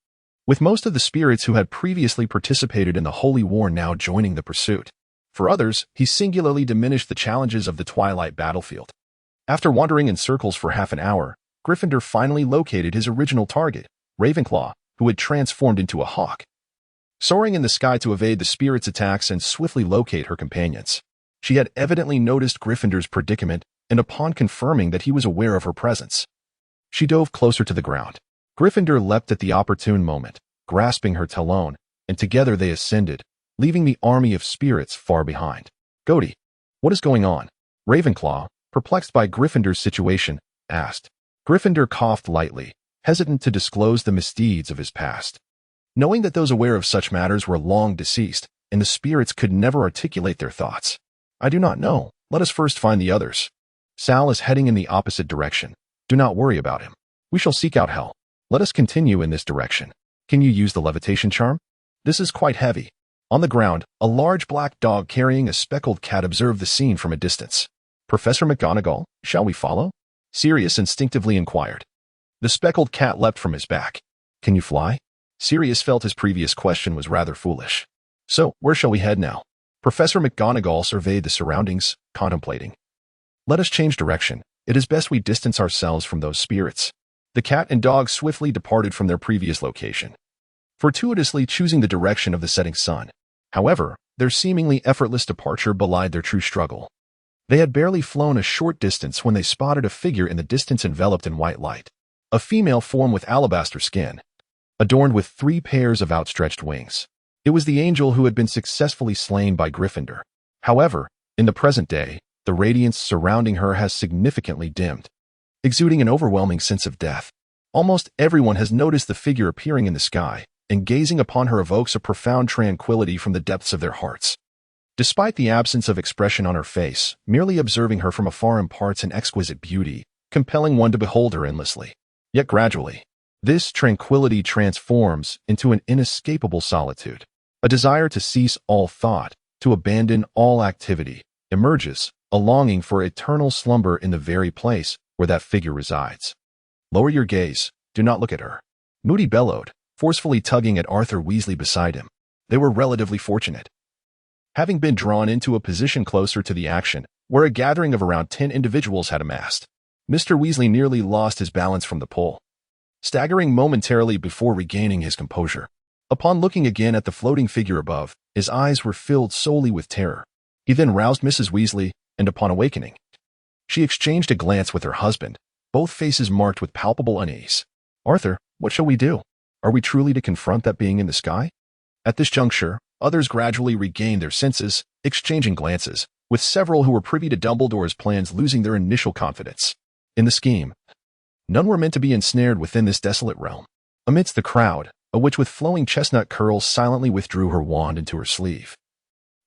with most of the spirits who had previously participated in the Holy War now joining the pursuit. For others, he singularly diminished the challenges of the twilight battlefield. After wandering in circles for half an hour, Gryffindor finally located his original target, Ravenclaw, who had transformed into a hawk, soaring in the sky to evade the spirit's attacks and swiftly locate her companions. She had evidently noticed Gryffindor's predicament, and upon confirming that he was aware of her presence, she dove closer to the ground. Gryffindor leapt at the opportune moment, grasping her talon, and together they ascended, leaving the army of spirits far behind. "Gody, what is going on?" Ravenclaw, perplexed by Gryffindor's situation, asked. Gryffindor coughed lightly, hesitant to disclose the misdeeds of his past. Knowing that those aware of such matters were long deceased, and the spirits could never articulate their thoughts. "I do not know. Let us first find the others. Sal is heading in the opposite direction. Do not worry about him. We shall seek out Hell. Let us continue in this direction. Can you use the levitation charm? This is quite heavy." On the ground, a large black dog carrying a speckled cat observed the scene from a distance. "Professor McGonagall, shall we follow?" Sirius instinctively inquired. The speckled cat leapt from his back. "Can you fly?" Sirius felt his previous question was rather foolish. "So, where shall we head now?" Professor McGonagall surveyed the surroundings, contemplating. "Let us change direction. It is best we distance ourselves from those spirits." The cat and dog swiftly departed from their previous location, fortuitously choosing the direction of the setting sun. However, their seemingly effortless departure belied their true struggle. They had barely flown a short distance when they spotted a figure in the distance enveloped in white light. A female form with alabaster skin, adorned with 3 pairs of outstretched wings. It was the angel who had been successfully slain by Gryffindor. However, in the present day, the radiance surrounding her has significantly dimmed, exuding an overwhelming sense of death. Almost everyone has noticed the figure appearing in the sky, and gazing upon her evokes a profound tranquility from the depths of their hearts. Despite the absence of expression on her face, merely observing her from afar imparts an exquisite beauty, compelling one to behold her endlessly. Yet gradually, this tranquility transforms into an inescapable solitude. A desire to cease all thought, to abandon all activity, emerges, a longing for eternal slumber in the very place where that figure resides. "Lower your gaze, do not look at her," Moody bellowed, forcefully tugging at Arthur Weasley beside him. They were relatively fortunate, having been drawn into a position closer to the action, where a gathering of around 10 individuals had amassed. Mr. Weasley nearly lost his balance from the pull, staggering momentarily before regaining his composure. Upon looking again at the floating figure above, his eyes were filled solely with terror. He then roused Mrs. Weasley, and upon awakening, she exchanged a glance with her husband, both faces marked with palpable unease. "Arthur, what shall we do? Are we truly to confront that being in the sky?" At this juncture, others gradually regained their senses, exchanging glances, with several who were privy to Dumbledore's plans losing their initial confidence in the scheme. None were meant to be ensnared within this desolate realm. Amidst the crowd, a witch with flowing chestnut curls silently withdrew her wand into her sleeve,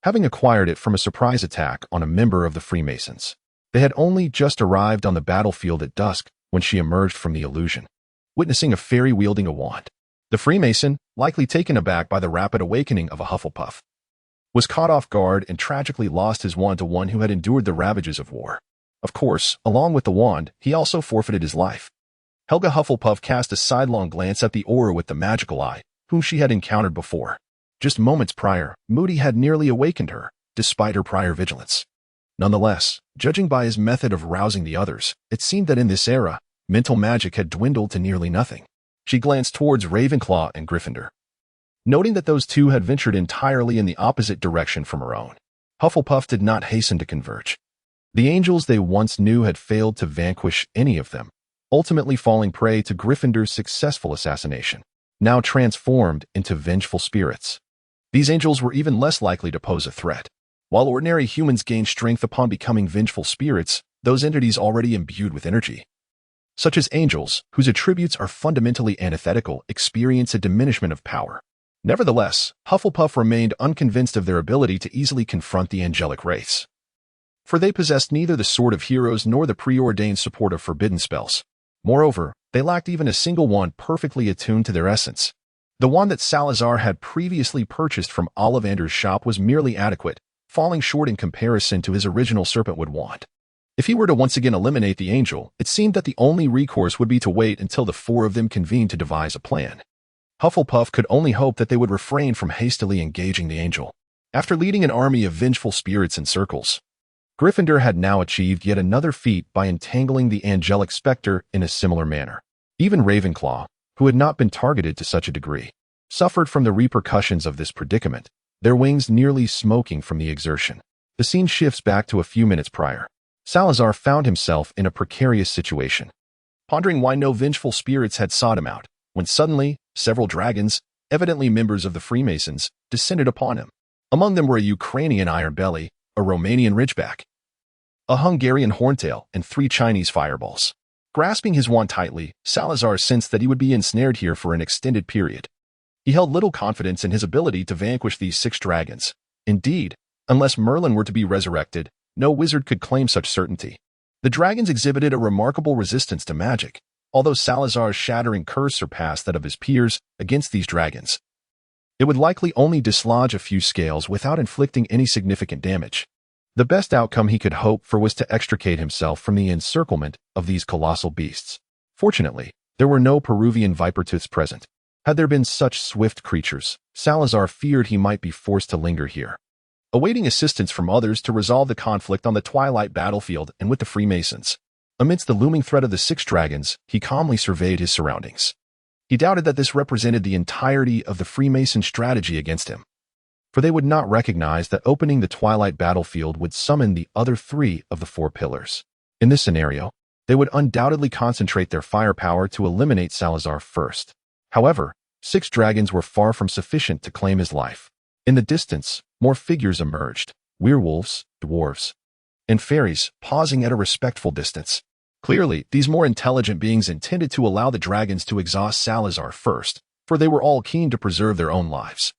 having acquired it from a surprise attack on a member of the Freemasons. They had only just arrived on the battlefield at dusk when she emerged from the illusion. witnessing a fairy wielding a wand. The Freemason, likely taken aback by the rapid awakening of a Hufflepuff, was caught off guard and tragically lost his wand to one who had endured the ravages of war. Of course, along with the wand, he also forfeited his life. Helga Hufflepuff cast a sidelong glance at the Auror with the magical eye, whom she had encountered before. Just moments prior, Moody had nearly awakened her, despite her prior vigilance. Nonetheless, judging by his method of rousing the others, it seemed that in this era, mental magic had dwindled to nearly nothing. She glanced towards Ravenclaw and Gryffindor, noting that those two had ventured entirely in the opposite direction from her own. Hufflepuff did not hasten to converge. The angels they once knew had failed to vanquish any of them, ultimately falling prey to Gryffindor's successful assassination, now transformed into vengeful spirits. These angels were even less likely to pose a threat. While ordinary humans gain strength upon becoming vengeful spirits, those entities already imbued with energy, such as angels, whose attributes are fundamentally antithetical, experience a diminishment of power. Nevertheless, Hufflepuff remained unconvinced of their ability to easily confront the angelic race, for they possessed neither the Sword of Heroes nor the preordained support of forbidden spells. Moreover, they lacked even a single wand perfectly attuned to their essence. The wand that Salazar had previously purchased from Ollivander's shop was merely adequate, falling short in comparison to his original Serpentwood wand. If he were to once again eliminate the angel, it seemed that the only recourse would be to wait until the four of them convened to devise a plan. Hufflepuff could only hope that they would refrain from hastily engaging the angel. After leading an army of vengeful spirits in circles, Gryffindor had now achieved yet another feat by entangling the angelic specter in a similar manner. Even Ravenclaw, who had not been targeted to such a degree, suffered from the repercussions of this predicament, their wings nearly smoking from the exertion. The scene shifts back to a few minutes prior. Salazar found himself in a precarious situation, pondering why no vengeful spirits had sought him out, when suddenly, several dragons, evidently members of the Freemasons, descended upon him. Among them were a Ukrainian ironbelly, a Romanian ridgeback, a Hungarian horntail, and 3 Chinese fireballs. Grasping his wand tightly, Salazar sensed that he would be ensnared here for an extended period. He held little confidence in his ability to vanquish these 6 dragons. Indeed, unless Merlin were to be resurrected, no wizard could claim such certainty. The dragons exhibited a remarkable resistance to magic, although Salazar's shattering curse surpassed that of his peers against these dragons. It would likely only dislodge a few scales without inflicting any significant damage. The best outcome he could hope for was to extricate himself from the encirclement of these colossal beasts. Fortunately, there were no Peruvian vipertooths present. Had there been such swift creatures, Salazar feared he might be forced to linger here, awaiting assistance from others to resolve the conflict on the Twilight battlefield and with the Freemasons. Amidst the looming threat of the 6 dragons, he calmly surveyed his surroundings. He doubted that this represented the entirety of the Freemason strategy against him, for they would not recognize that opening the Twilight battlefield would summon the other 3 of the 4 pillars. In this scenario, they would undoubtedly concentrate their firepower to eliminate Salazar first. However, 6 dragons were far from sufficient to claim his life. In the distance, more figures emerged, werewolves, dwarves, and fairies, pausing at a respectful distance. Clearly, these more intelligent beings intended to allow the dragons to exhaust Salazar first, for they were all keen to preserve their own lives.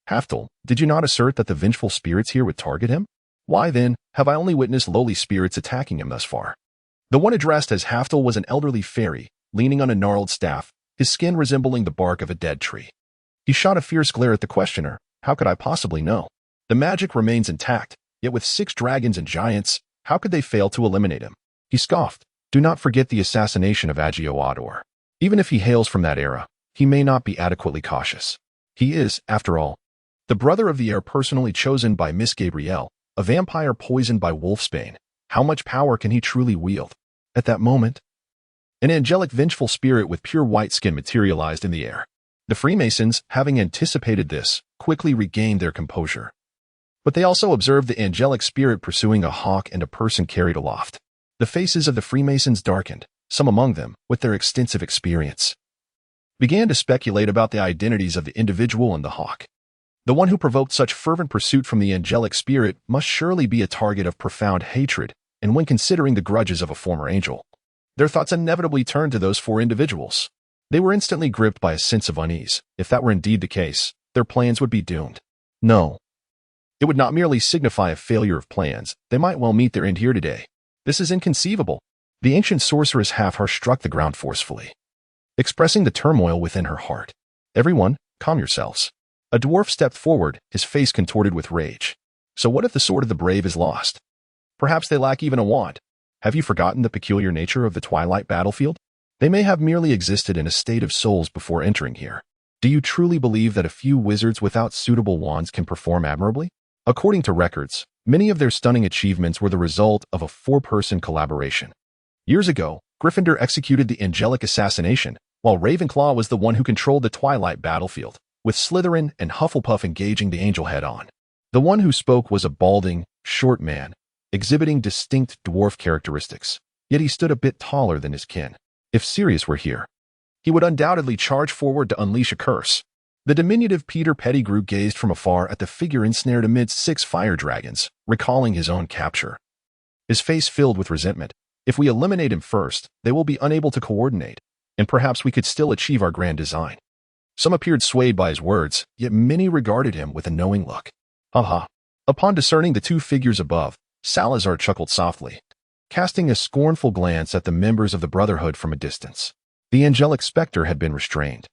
Haftel, did you not assert that the vengeful spirits here would target him? Why, then, have I only witnessed lowly spirits attacking him thus far? The one addressed as Haftel was an elderly fairy, leaning on a gnarled staff, his skin resembling the bark of a dead tree. He shot a fierce glare at the questioner. How could I possibly know? The magic remains intact, yet with 6 dragons and giants, how could they fail to eliminate him? He scoffed. Do not forget the assassination of Agio Odor. Even if he hails from that era, he may not be adequately cautious. He is, after all, the brother of the heir personally chosen by Miss Gabrielle, a vampire poisoned by wolfsbane. How much power can he truly wield? At that moment, an angelic vengeful spirit with pure white skin materialized in the air. The Freemasons, having anticipated this, quickly regained their composure. But they also observed the angelic spirit pursuing a hawk and a person carried aloft. The faces of the Freemasons darkened. Some among them, with their extensive experience, began to speculate about the identities of the individual and the hawk. The one who provoked such fervent pursuit from the angelic spirit must surely be a target of profound hatred, and when considering the grudges of a former angel, their thoughts inevitably turned to those 4 individuals. They were instantly gripped by a sense of unease. If that were indeed the case, their plans would be doomed. No. It would not merely signify a failure of plans. They might well meet their end here today. This is inconceivable. The ancient sorceress Halfhar struck the ground forcefully. expressing the turmoil within her heart. "Everyone, calm yourselves." A dwarf stepped forward, his face contorted with rage. "So what if the sword of the brave is lost? Perhaps they lack even a wand. Have you forgotten the peculiar nature of the Twilight battlefield? They may have merely existed in a state of souls before entering here. Do you truly believe that a few wizards without suitable wands can perform admirably?" According to records, many of their stunning achievements were the result of a four-person collaboration. Years ago, Gryffindor executed the angelic assassination, while Ravenclaw was the one who controlled the Twilight battlefield, with Slytherin and Hufflepuff engaging the angel head-on. The one who spoke was a balding, short man, exhibiting distinct dwarf characteristics, yet he stood a bit taller than his kin. If Sirius were here, he would undoubtedly charge forward to unleash a curse. The diminutive Peter Pettigrew gazed from afar at the figure ensnared amidst 6 fire dragons, recalling his own capture. His face filled with resentment. "If we eliminate him first, they will be unable to coordinate, and perhaps we could still achieve our grand design." Some appeared swayed by his words, yet many regarded him with a knowing look. "Ha." Upon discerning the 2 figures above, Salazar chuckled softly, casting a scornful glance at the members of the Brotherhood from a distance. The angelic specter had been restrained.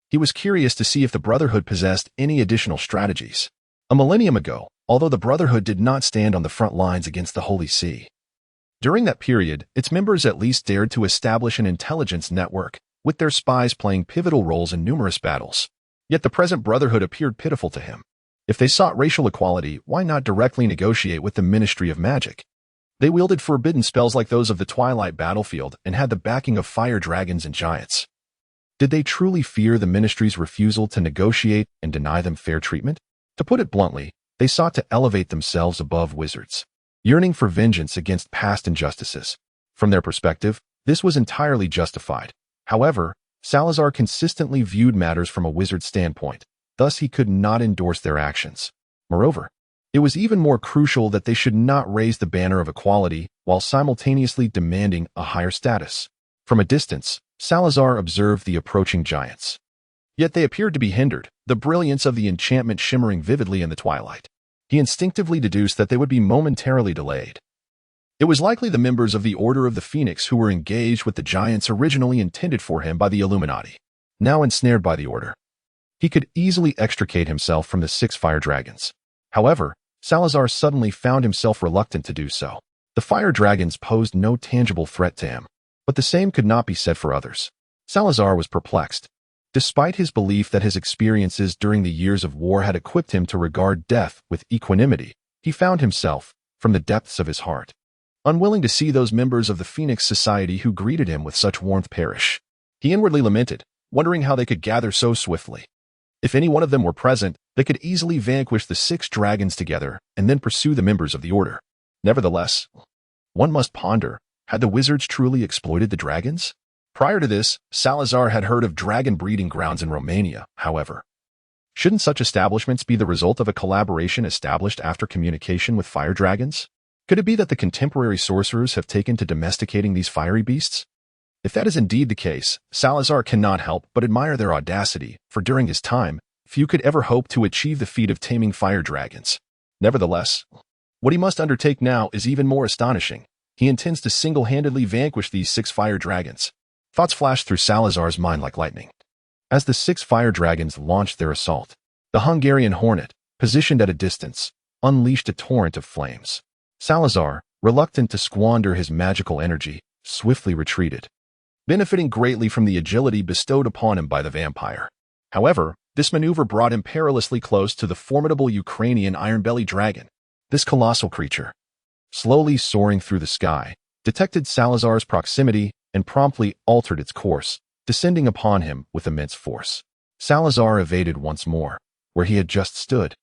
He was curious to see if the Brotherhood possessed any additional strategies. A millennium ago, although the Brotherhood did not stand on the front lines against the Holy See. During that period, its members at least dared to establish an intelligence network, with their spies playing pivotal roles in numerous battles. Yet the present Brotherhood appeared pitiful to him. If they sought racial equality, why not directly negotiate with the Ministry of Magic? They wielded forbidden spells like those of the Twilight battlefield and had the backing of fire dragons and giants. Did they truly fear the Ministry's refusal to negotiate and deny them fair treatment? To put it bluntly, they sought to elevate themselves above wizards, yearning for vengeance against past injustices. From their perspective, this was entirely justified. However, Salazar consistently viewed matters from a wizard standpoint, thus he could not endorse their actions. Moreover, it was even more crucial that they should not raise the banner of equality while simultaneously demanding a higher status. From a distance, Salazar observed the approaching giants. Yet they appeared to be hindered, the brilliance of the enchantment shimmering vividly in the twilight. He instinctively deduced that they would be momentarily delayed. It was likely the members of the Order of the Phoenix who were engaged with the giants originally intended for him by the Illuminati, now ensnared by the Order. He could easily extricate himself from the 6 fire dragons. However, Salazar suddenly found himself reluctant to do so. The fire dragons posed no tangible threat to him, but the same could not be said for others. Salazar was perplexed. Despite his belief that his experiences during the years of war had equipped him to regard death with equanimity, he found himself, from the depths of his heart, unwilling to see those members of the Phoenix Society who greeted him with such warmth perish. He inwardly lamented, wondering how they could gather so swiftly. If any one of them were present, they could easily vanquish the 6 dragons together and then pursue the members of the Order. Nevertheless, one must ponder, had the wizards truly exploited the dragons? Prior to this, Salazar had heard of dragon breeding grounds in Romania, however. Shouldn't such establishments be the result of a collaboration established after communication with fire dragons? Could it be that the contemporary sorcerers have taken to domesticating these fiery beasts? If that is indeed the case, Salazar cannot help but admire their audacity, for during his time, few could ever hope to achieve the feat of taming fire dragons. Nevertheless, what he must undertake now is even more astonishing. He intends to single-handedly vanquish these 6 fire dragons. Thoughts flashed through Salazar's mind like lightning. As the 6 fire dragons launched their assault, the Hungarian hornet, positioned at a distance, unleashed a torrent of flames. Salazar, reluctant to squander his magical energy, swiftly retreated, benefiting greatly from the agility bestowed upon him by the vampire. However, this maneuver brought him perilously close to the formidable Ukrainian iron-bellied dragon. This colossal creature, slowly soaring through the sky, detected Salazar's proximity and promptly altered its course, descending upon him with immense force. Salazar evaded once more, where he had just stood.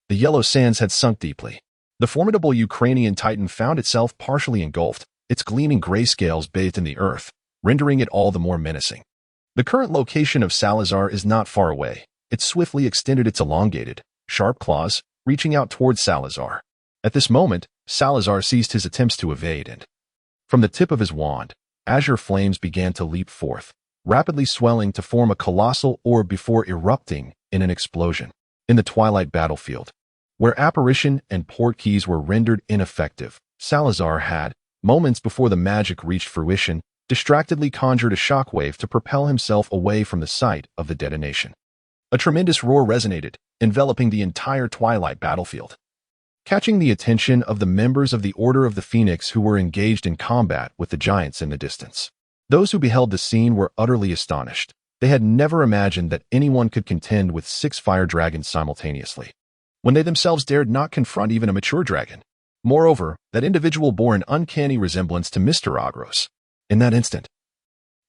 The yellow sands had sunk deeply. The formidable Ukrainian titan found itself partially engulfed, its gleaming gray scales bathed in the earth, rendering it all the more menacing. The current location of Salazar is not far away. It swiftly extended its elongated, sharp claws, reaching out towards Salazar. At this moment, Salazar ceased his attempts to evade and, from the tip of his wand, azure flames began to leap forth, rapidly swelling to form a colossal orb before erupting in an explosion. In the twilight battlefield, where apparition and portkeys were rendered ineffective, Salazar had, moments before the magic reached fruition, distractedly conjured a shockwave to propel himself away from the site of the detonation. A tremendous roar resonated, enveloping the entire twilight battlefield. Catching the attention of the members of the Order of the Phoenix who were engaged in combat with the giants in the distance. Those who beheld the scene were utterly astonished. They had never imagined that anyone could contend with 6 fire dragons simultaneously, when they themselves dared not confront even a mature dragon. Moreover, that individual bore an uncanny resemblance to Mr. Ogros. In that instant,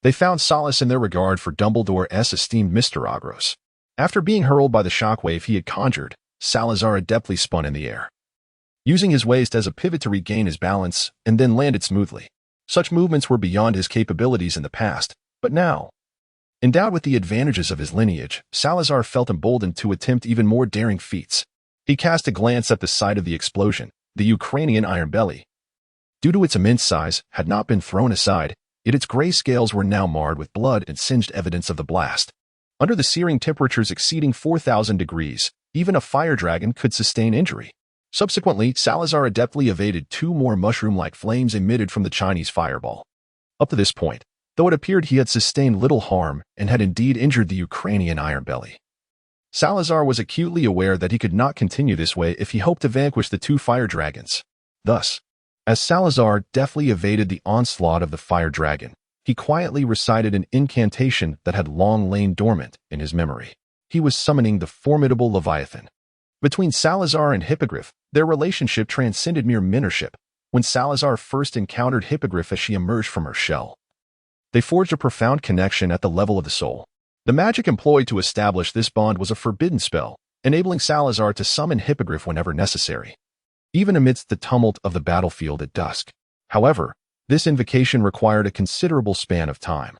they found solace in their regard for Dumbledore's esteemed Mr. Ogros. After being hurled by the shockwave he had conjured, Salazar adeptly spun in the air, using his waist as a pivot to regain his balance and then landed smoothly. Such movements were beyond his capabilities in the past, but now, endowed with the advantages of his lineage, Salazar felt emboldened to attempt even more daring feats. He cast a glance at the site of the explosion. The Ukrainian iron belly, due to its immense size, had not been thrown aside, yet its gray scales were now marred with blood and singed evidence of the blast. Under the searing temperatures exceeding 4,000 degrees, even a fire dragon could sustain injury. Subsequently, Salazar adeptly evaded 2 more mushroom-like flames emitted from the Chinese fireball. Up to this point, though it appeared he had sustained little harm and had indeed injured the Ukrainian iron belly, Salazar was acutely aware that he could not continue this way if he hoped to vanquish the 2 fire dragons. Thus, as Salazar deftly evaded the onslaught of the fire dragon, he quietly recited an incantation that had long lain dormant in his memory. He was summoning the formidable Leviathan. Between Salazar and Hippogriff, their relationship transcended mere mentorship. When Salazar first encountered Hippogriff as she emerged from her shell, they forged a profound connection at the level of the soul. The magic employed to establish this bond was a forbidden spell, enabling Salazar to summon Hippogriff whenever necessary, even amidst the tumult of the battlefield at dusk. However, this invocation required a considerable span of time.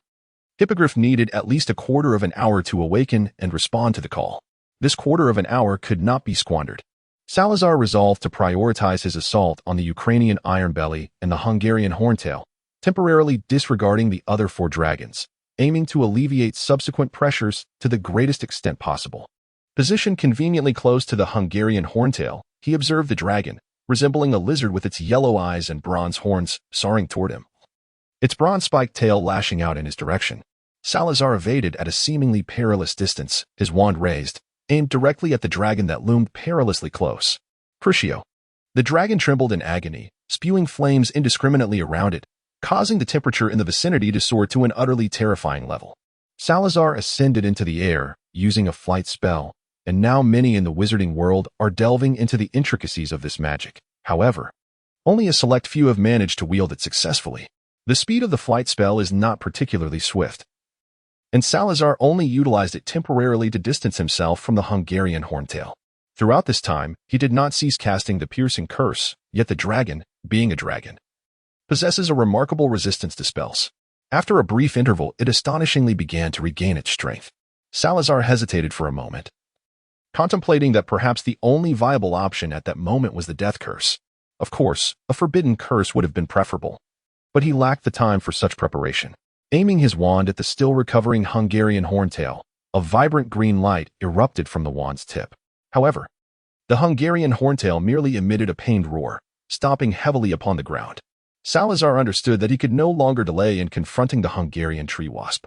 Hippogriff needed at least a quarter of an hour to awaken and respond to the call. This quarter of an hour could not be squandered. Salazar resolved to prioritize his assault on the Ukrainian iron belly and the Hungarian horntail, temporarily disregarding the other 4 dragons, aiming to alleviate subsequent pressures to the greatest extent possible. Positioned conveniently close to the Hungarian horntail, he observed the dragon, resembling a lizard with its yellow eyes and bronze horns, soaring toward him, its bronze-spiked tail lashing out in his direction. Salazar evaded at a seemingly perilous distance, his wand raised, aimed directly at the dragon that loomed perilously close. Crucio. The dragon trembled in agony, spewing flames indiscriminately around it, causing the temperature in the vicinity to soar to an utterly terrifying level. Salazar ascended into the air, using a flight spell, and now many in the wizarding world are delving into the intricacies of this magic. However, only a select few have managed to wield it successfully. The speed of the flight spell is not particularly swift, and Salazar only utilized it temporarily to distance himself from the Hungarian horntail. Throughout this time, he did not cease casting the piercing curse, yet the dragon, being a dragon, possesses a remarkable resistance to spells. After a brief interval, it astonishingly began to regain its strength. Salazar hesitated for a moment, contemplating that perhaps the only viable option at that moment was the death curse. Of course, a forbidden curse would have been preferable, but he lacked the time for such preparation. Aiming his wand at the still-recovering Hungarian horntail, a vibrant green light erupted from the wand's tip. However, the Hungarian horntail merely emitted a pained roar, stomping heavily upon the ground. Salazar understood that he could no longer delay in confronting the Hungarian tree wasp.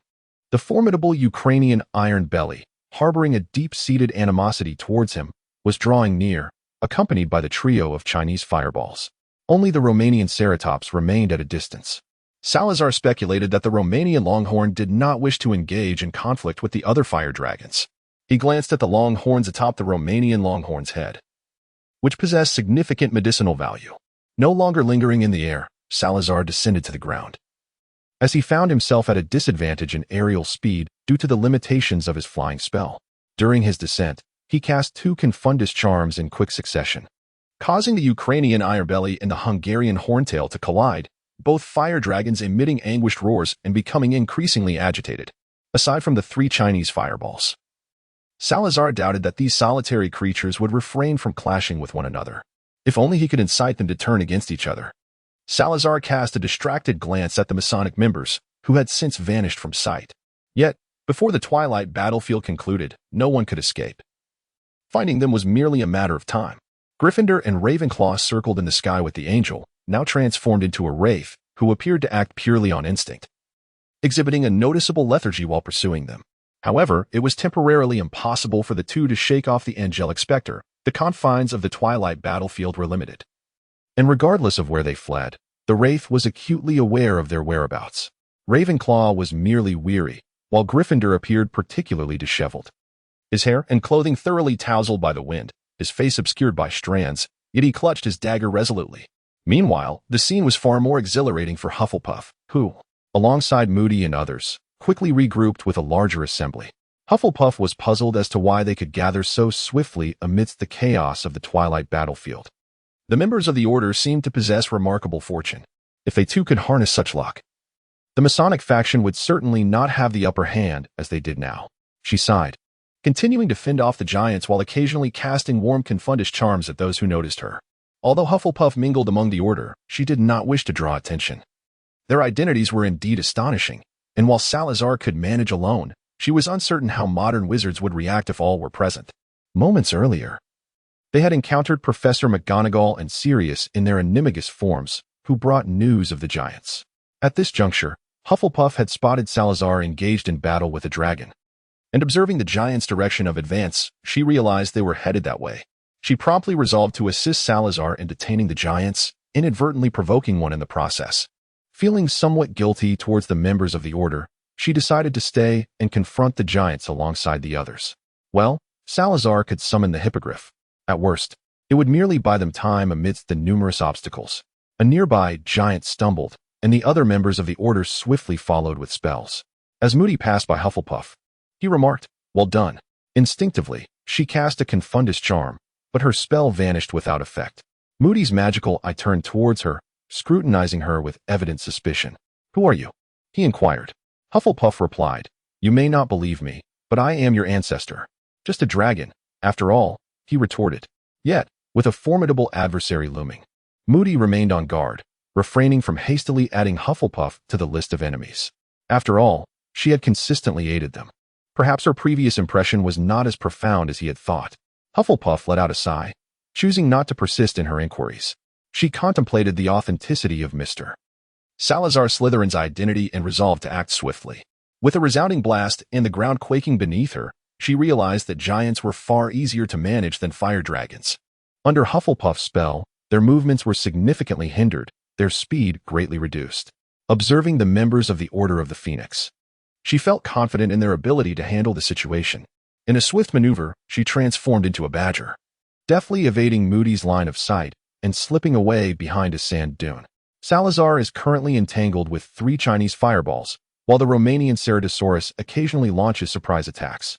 The formidable Ukrainian iron belly, harboring a deep-seated animosity towards him, was drawing near, accompanied by the trio of Chinese fireballs. Only the Romanian ceratops remained at a distance. Salazar speculated that the Romanian longhorn did not wish to engage in conflict with the other fire dragons. He glanced at the long horns atop the Romanian longhorn's head, which possessed significant medicinal value. No longer lingering in the air, Salazar descended to the ground. As he found himself at a disadvantage in aerial speed due to the limitations of his flying spell. During his descent, he cast 2 Confundus charms in quick succession, causing the Ukrainian iron belly and the Hungarian horntail to collide, both fire dragons emitting anguished roars and becoming increasingly agitated. Aside from the 3 Chinese fireballs, Salazar doubted that these solitary creatures would refrain from clashing with one another. If only he could incite them to turn against each other. Salazar cast a distracted glance at the Masonic members, who had since vanished from sight. Yet, before the twilight battlefield concluded, no one could escape. Finding them was merely a matter of time. Gryffindor and Ravenclaw circled in the sky with the angel, now transformed into a wraith, who appeared to act purely on instinct. exhibiting a noticeable lethargy while pursuing them. However, it was temporarily impossible for the two to shake off the angelic specter. The confines of the twilight battlefield were limited. And regardless of where they fled, the Wraith was acutely aware of their whereabouts. Ravenclaw was merely weary, while Gryffindor appeared particularly disheveled. His hair and clothing thoroughly tousled by the wind, his face obscured by strands, yet he clutched his dagger resolutely. Meanwhile, the scene was far more exhilarating for Hufflepuff, who, alongside Moody and others, quickly regrouped with a larger assembly. Hufflepuff was puzzled as to why they could gather so swiftly amidst the chaos of the twilight battlefield. The members of the Order seemed to possess remarkable fortune. If they too could harness such luck, the Masonic faction would certainly not have the upper hand as they did now. She sighed, continuing to fend off the giants while occasionally casting warm confundish charms at those who noticed her. Although Hufflepuff mingled among the Order, she did not wish to draw attention. Their identities were indeed astonishing, and while Salazar could manage alone, she was uncertain how modern wizards would react if all were present. Moments earlier, they had encountered Professor McGonagall and Sirius in their animagus forms, who brought news of the giants. At this juncture, Hufflepuff had spotted Salazar engaged in battle with a dragon. And observing the giants' direction of advance, she realized they were headed that way. She promptly resolved to assist Salazar in detaining the giants, inadvertently provoking one in the process. Feeling somewhat guilty towards the members of the Order, she decided to stay and confront the giants alongside the others. Well, Salazar could summon the hippogriff. At worst, it would merely buy them time amidst the numerous obstacles. A nearby giant stumbled, and the other members of the Order swiftly followed with spells. As Moody passed by Hufflepuff, he remarked, "Well done." Instinctively, she cast a confundus charm, but her spell vanished without effect. Moody's magical eye turned towards her, scrutinizing her with evident suspicion. "Who are you?" he inquired. Hufflepuff replied, "You may not believe me, but I am your ancestor." "Just a dragon, after all," he retorted, yet with a formidable adversary looming. Moody remained on guard, refraining from hastily adding Hufflepuff to the list of enemies. After all, she had consistently aided them. Perhaps her previous impression was not as profound as he had thought. Hufflepuff let out a sigh, choosing not to persist in her inquiries. She contemplated the authenticity of Mr. Salazar Slytherin's identity and resolved to act swiftly. With a resounding blast and the ground quaking beneath her, she realized that giants were far easier to manage than fire dragons. Under Hufflepuff's spell, their movements were significantly hindered, their speed greatly reduced. Observing the members of the Order of the Phoenix, she felt confident in their ability to handle the situation. In a swift maneuver, she transformed into a badger, deftly evading Moody's line of sight and slipping away behind a sand dune. Salazar is currently entangled with 3 Chinese fireballs, while the Romanian Ceratosaurus occasionally launches surprise attacks.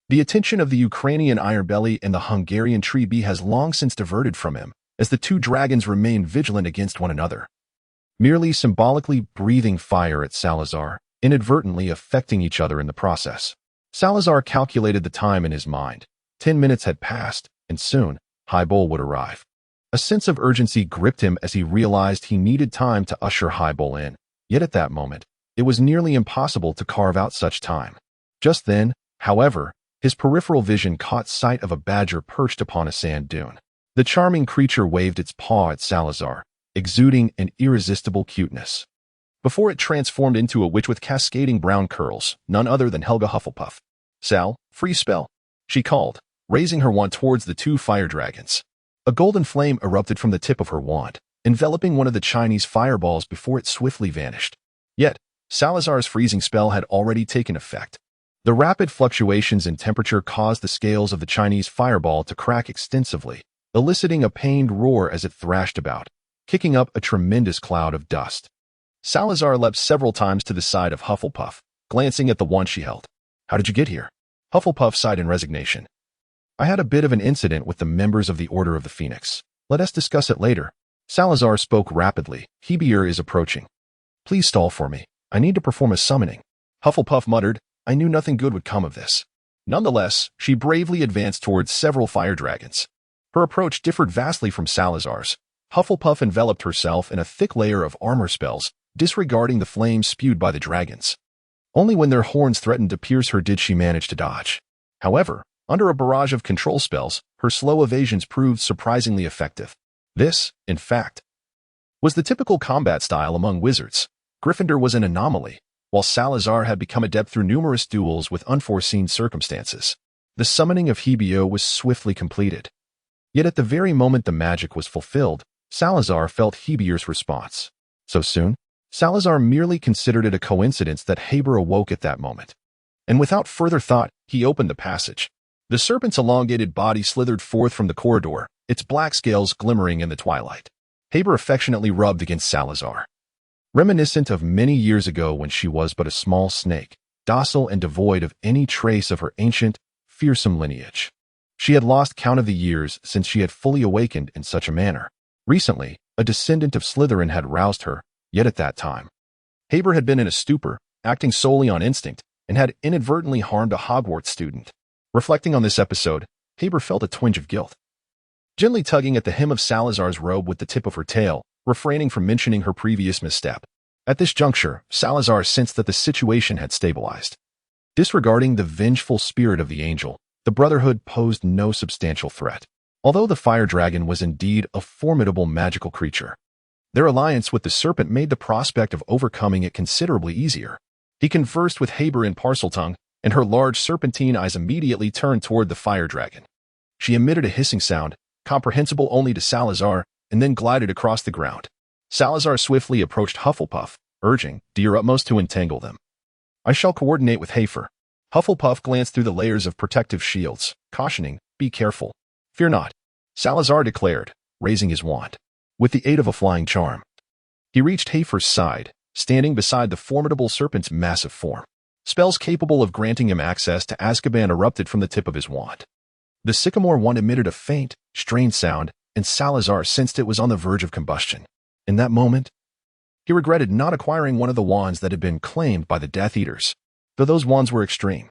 The attention of the Ukrainian Ironbelly and the Hungarian Tree Bee has long since diverted from him, as the 2 dragons remain vigilant against one another. Merely symbolically breathing fire at Salazar, inadvertently affecting each other in the process. Salazar calculated the time in his mind. 10 minutes had passed, and soon, Highbull would arrive. A sense of urgency gripped him as he realized he needed time to usher Highbull in, yet at that moment, it was nearly impossible to carve out such time. Just then, however, his peripheral vision caught sight of a badger perched upon a sand dune. The charming creature waved its paw at Salazar, exuding an irresistible cuteness, before it transformed into a witch with cascading brown curls, none other than Helga Hufflepuff. "Sal, free spell," she called, raising her wand towards the 2 fire dragons. A golden flame erupted from the tip of her wand, enveloping one of the Chinese fireballs before it swiftly vanished. Yet, Salazar's freezing spell had already taken effect. The rapid fluctuations in temperature caused the scales of the Chinese fireball to crack extensively, eliciting a pained roar as it thrashed about, kicking up a tremendous cloud of dust. Salazar leapt several times to the side of Hufflepuff, glancing at the wand she held. "How did you get here?" Hufflepuff sighed in resignation. "I had a bit of an incident with the members of the Order of the Phoenix. Let us discuss it later." Salazar spoke rapidly. "Hebeer is approaching. Please stall for me. I need to perform a summoning." Hufflepuff muttered, "I knew nothing good would come of this." Nonetheless, she bravely advanced towards several fire dragons. Her approach differed vastly from Salazar's. Hufflepuff enveloped herself in a thick layer of armor spells, disregarding the flames spewed by the dragons. Only when their horns threatened to pierce her did she manage to dodge. However, under a barrage of control spells, her slow evasions proved surprisingly effective. This, in fact, was the typical combat style among wizards. Gryffindor was an anomaly. while Salazar had become adept through numerous duels with unforeseen circumstances. The summoning of Hebio was swiftly completed. Yet at the very moment the magic was fulfilled, Salazar felt Hebio's response. So soon? Salazar merely considered it a coincidence that Haber awoke at that moment. And without further thought, he opened the passage. The serpent's elongated body slithered forth from the corridor, its black scales glimmering in the twilight. Haber affectionately rubbed against Salazar, reminiscent of many years ago when she was but a small snake, docile and devoid of any trace of her ancient, fearsome lineage. She had lost count of the years since she had fully awakened in such a manner. Recently, a descendant of Slytherin had roused her, yet at that time, Haber had been in a stupor, acting solely on instinct, and had inadvertently harmed a Hogwarts student. Reflecting on this episode, Haber felt a twinge of guilt. Gently tugging at the hem of Salazar's robe with the tip of her tail, refraining from mentioning her previous misstep. At this juncture, Salazar sensed that the situation had stabilized. Disregarding the vengeful spirit of the angel, the Brotherhood posed no substantial threat. Although the fire dragon was indeed a formidable magical creature, their alliance with the Serpent made the prospect of overcoming it considerably easier. He conversed with Haber in Parseltongue, and her large serpentine eyes immediately turned toward the fire dragon. She emitted a hissing sound, comprehensible only to Salazar, and then glided across the ground. Salazar swiftly approached Hufflepuff, urging, "Do your utmost to entangle them." "I shall coordinate with Hafer." Hufflepuff glanced through the layers of protective shields, cautioning, "Be careful." "Fear not," Salazar declared, raising his wand. With the aid of a flying charm, he reached Hafer's side, standing beside the formidable serpent's massive form. Spells capable of granting him access to Azkaban erupted from the tip of his wand. The sycamore wand emitted a faint, strained sound, and Salazar sensed it was on the verge of combustion. In that moment, he regretted not acquiring one of the wands that had been claimed by the Death Eaters, though those wands were extreme.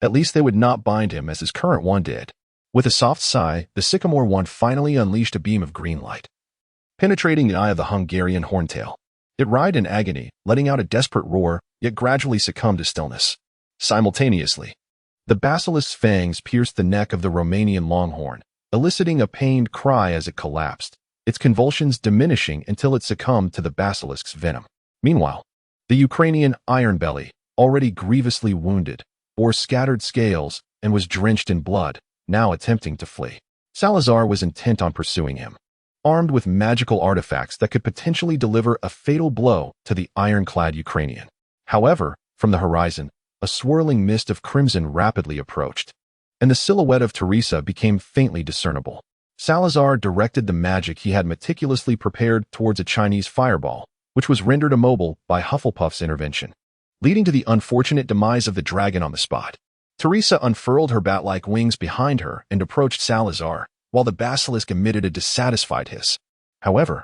At least they would not bind him as his current one did. With a soft sigh, the sycamore wand finally unleashed a beam of green light, penetrating the eye of the Hungarian horntail. It writhed in agony, letting out a desperate roar, yet gradually succumbed to stillness. Simultaneously, the basilisk's fangs pierced the neck of the Romanian longhorn, eliciting a pained cry as it collapsed, its convulsions diminishing until it succumbed to the basilisk's venom. Meanwhile, the Ukrainian ironbelly, already grievously wounded, bore scattered scales and was drenched in blood, now attempting to flee. Salazar was intent on pursuing him, armed with magical artifacts that could potentially deliver a fatal blow to the ironclad Ukrainian. However, from the horizon, a swirling mist of crimson rapidly approached, and the silhouette of Teresa became faintly discernible. Salazar directed the magic he had meticulously prepared towards a Chinese fireball, which was rendered immobile by Hufflepuff's intervention, leading to the unfortunate demise of the dragon on the spot. Teresa unfurled her bat-like wings behind her and approached Salazar, while the basilisk emitted a dissatisfied hiss. However,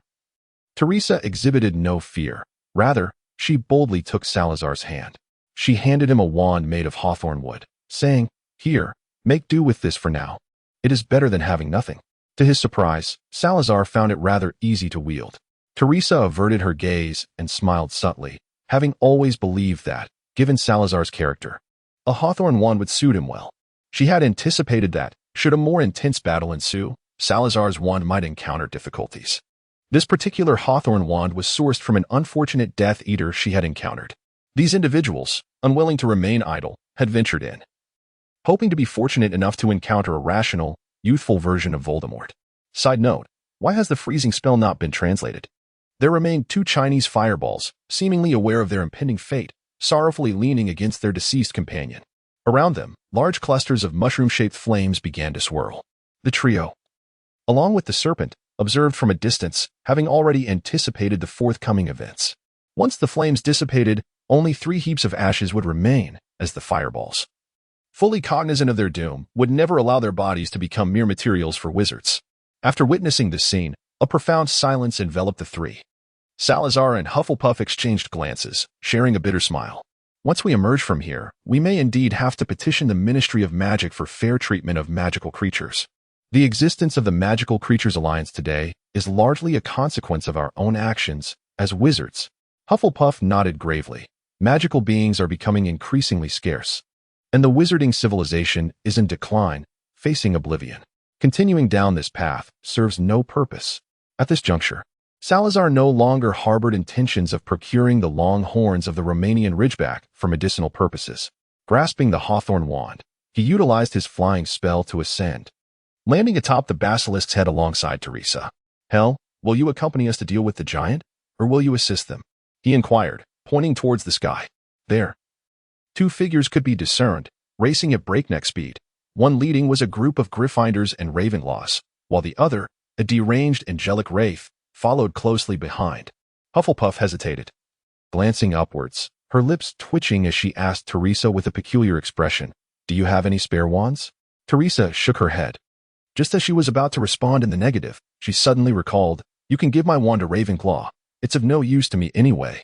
Teresa exhibited no fear. Rather, she boldly took Salazar's hand. She handed him a wand made of hawthorn wood, saying, "Here, make do with this for now. It is better than having nothing." To his surprise, Salazar found it rather easy to wield. Teresa averted her gaze and smiled subtly, having always believed that, given Salazar's character, a hawthorn wand would suit him well. She had anticipated that, should a more intense battle ensue, Salazar's wand might encounter difficulties. This particular hawthorn wand was sourced from an unfortunate Death Eater she had encountered. These individuals, unwilling to remain idle, had ventured in, hoping to be fortunate enough to encounter a rational, youthful version of Voldemort. Side note, why has the freezing spell not been translated? There remained 2 Chinese fireballs, seemingly aware of their impending fate, sorrowfully leaning against their deceased companion. Around them, large clusters of mushroom-shaped flames began to swirl. The trio, along with the serpent, observed from a distance, having already anticipated the forthcoming events. Once the flames dissipated, only 3 heaps of ashes would remain as the fireballs, fully cognizant of their doom, would never allow their bodies to become mere materials for wizards. After witnessing this scene, a profound silence enveloped the 3. Salazar and Hufflepuff exchanged glances, sharing a bitter smile. Once we emerge from here, we may indeed have to petition the Ministry of Magic for fair treatment of magical creatures. The existence of the Magical Creatures Alliance today is largely a consequence of our own actions as wizards. Hufflepuff nodded gravely. Magical beings are becoming increasingly scarce, and the wizarding civilization is in decline, facing oblivion. Continuing down this path serves no purpose. At this juncture, Salazar no longer harbored intentions of procuring the long horns of the Romanian Ridgeback for medicinal purposes. Grasping the hawthorn wand, he utilized his flying spell to ascend, landing atop the basilisk's head alongside Teresa. "Hell, will you accompany us to deal with the giant, or will you assist them?" he inquired, pointing towards the sky. There, two figures could be discerned, racing at breakneck speed. One leading was a group of Gryffindors and Ravenclaws, while the other, a deranged angelic wraith, followed closely behind. Hufflepuff hesitated, glancing upwards, her lips twitching as she asked Teresa with a peculiar expression, "Do you have any spare wands?" Teresa shook her head. Just as she was about to respond in the negative, she suddenly recalled, "You can give my wand to Ravenclaw. It's of no use to me anyway.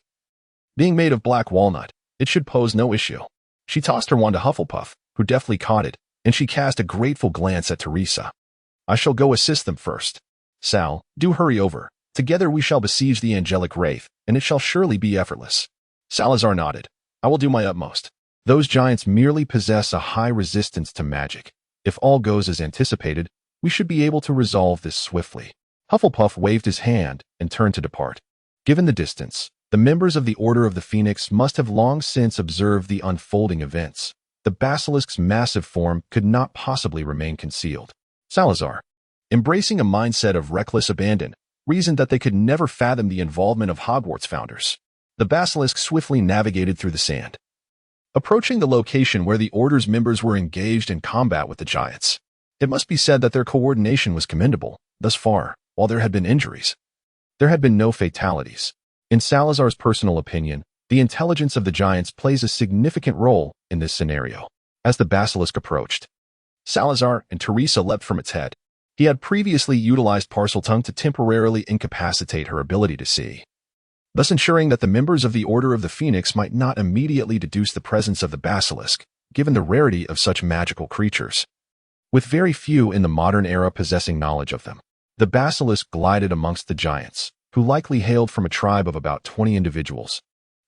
Being made of black walnut, it should pose no issue." She tossed her wand to Hufflepuff, who deftly caught it, and she cast a grateful glance at Teresa. "I shall go assist them first. Sal, do hurry over. Together we shall besiege the angelic wraith, and it shall surely be effortless." Salazar nodded. "I will do my utmost. Those giants merely possess a high resistance to magic. If all goes as anticipated, we should be able to resolve this swiftly." Hufflepuff waved his hand and turned to depart. Given the distance, the members of the Order of the Phoenix must have long since observed the unfolding events. The basilisk's massive form could not possibly remain concealed. Salazar, embracing a mindset of reckless abandon, reasoned that they could never fathom the involvement of Hogwarts founders. The basilisk swiftly navigated through the sand, approaching the location where the Order's members were engaged in combat with the giants. It must be said that their coordination was commendable. Thus far, while there had been injuries, there had been no fatalities. In Salazar's personal opinion, the intelligence of the giants plays a significant role in this scenario. As the basilisk approached, Salazar and Teresa leapt from its head. He had previously utilized Parseltongue to temporarily incapacitate her ability to see, thus ensuring that the members of the Order of the Phoenix might not immediately deduce the presence of the basilisk, given the rarity of such magical creatures, with very few in the modern era possessing knowledge of them. The basilisk glided amongst the giants, who likely hailed from a tribe of about 20 individuals,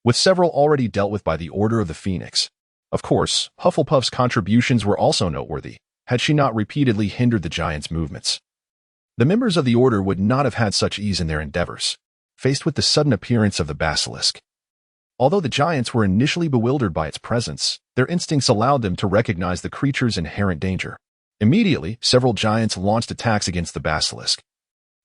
with several already dealt with by the Order of the Phoenix. Of course, Hufflepuff's contributions were also noteworthy, had she not repeatedly hindered the giants' movements. The members of the Order would not have had such ease in their endeavors, faced with the sudden appearance of the basilisk. Although the giants were initially bewildered by its presence, their instincts allowed them to recognize the creature's inherent danger. Immediately, several giants launched attacks against the basilisk.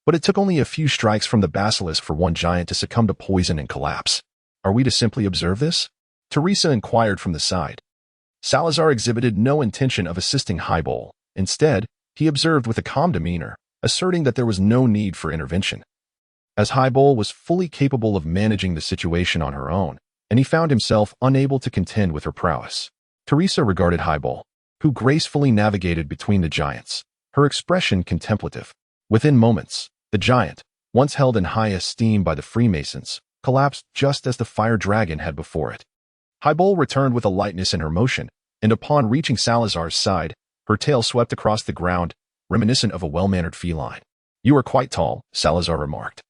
But it took only a few strikes from the basilisk for one giant to succumb to poison and collapse. "Are we to simply observe this?" Teresa inquired from the side. Salazar exhibited no intention of assisting Highbowl. Instead, he observed with a calm demeanor, asserting that there was no need for intervention, as Highbowl was fully capable of managing the situation on her own, and he found himself unable to contend with her prowess. Teresa regarded Highbowl, who gracefully navigated between the giants, her expression contemplative. Within moments, the giant, once held in high esteem by the Freemasons, collapsed just as the fire dragon had before it. Highbowl returned with a lightness in her motion, and upon reaching Salazar's side, her tail swept across the ground, reminiscent of a well-mannered feline. "You are quite tall," Salazar remarked,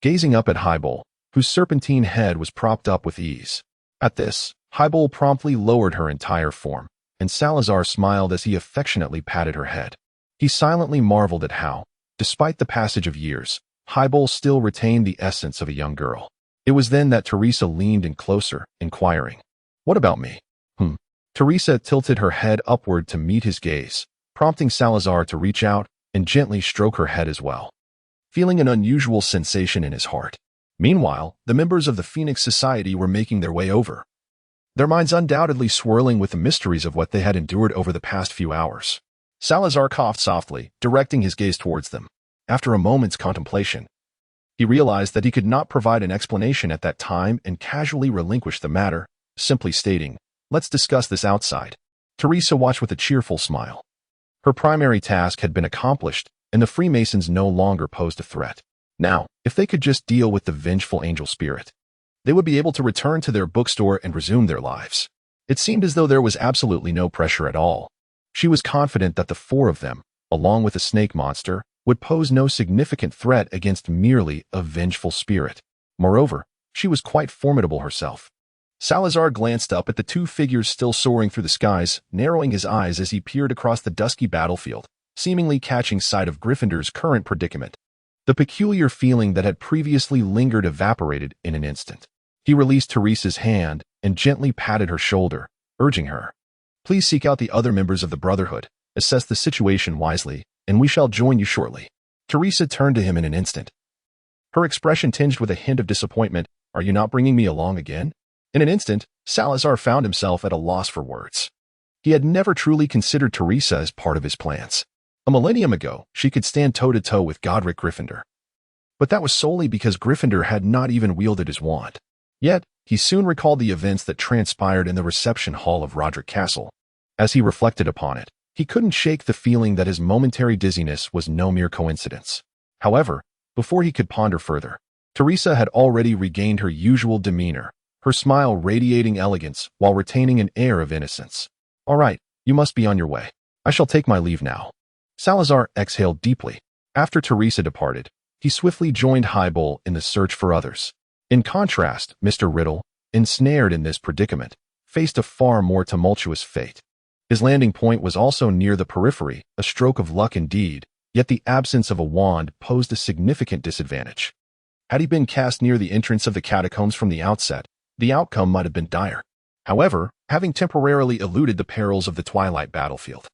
gazing up at Highbowl, whose serpentine head was propped up with ease. At this, Highbowl promptly lowered her entire form, and Salazar smiled as he affectionately patted her head. He silently marveled at how, despite the passage of years, Highbowl still retained the essence of a young girl. It was then that Teresa leaned in closer, inquiring, "What about me?" Teresa tilted her head upward to meet his gaze, prompting Salazar to reach out and gently stroke her head as well, feeling an unusual sensation in his heart. Meanwhile, the members of the Phoenix Society were making their way over, their minds undoubtedly swirling with the mysteries of what they had endured over the past few hours. Salazar coughed softly, directing his gaze towards them. After a moment's contemplation, he realized that he could not provide an explanation at that time and casually relinquished the matter, simply stating, "Let's discuss this outside." Teresa watched with a cheerful smile. Her primary task had been accomplished, and the Freemasons no longer posed a threat. Now, if they could just deal with the vengeful angel spirit, they would be able to return to their bookstore and resume their lives. It seemed as though there was absolutely no pressure at all. She was confident that the four of them, along with the snake monster, would pose no significant threat against merely a vengeful spirit. Moreover, she was quite formidable herself. Salazar glanced up at the two figures still soaring through the skies, narrowing his eyes as he peered across the dusky battlefield, seemingly catching sight of Gryffindor's current predicament. The peculiar feeling that had previously lingered evaporated in an instant. He released Teresa's hand and gently patted her shoulder, urging her, "Please seek out the other members of the Brotherhood, assess the situation wisely, and we shall join you shortly." Teresa turned to him in an instant, her expression tinged with a hint of disappointment. "Are you not bringing me along again?" In an instant, Salazar found himself at a loss for words. He had never truly considered Teresa as part of his plans. A millennium ago, she could stand toe-to-toe with Godric Gryffindor. But that was solely because Gryffindor had not even wielded his wand. Yet, he soon recalled the events that transpired in the reception hall of Roderick Castle. As he reflected upon it, he couldn't shake the feeling that his momentary dizziness was no mere coincidence. However, before he could ponder further, Teresa had already regained her usual demeanor, her smile radiating elegance while retaining an air of innocence. "All right, you must be on your way. I shall take my leave now." Salazar exhaled deeply. After Teresa departed, he swiftly joined Highbull in the search for others. In contrast, Mr. Riddle, ensnared in this predicament, faced a far more tumultuous fate. His landing point was also near the periphery, a stroke of luck indeed, yet the absence of a wand posed a significant disadvantage. Had he been cast near the entrance of the catacombs from the outset, the outcome might have been dire. However, having temporarily eluded the perils of the Twilight battlefield,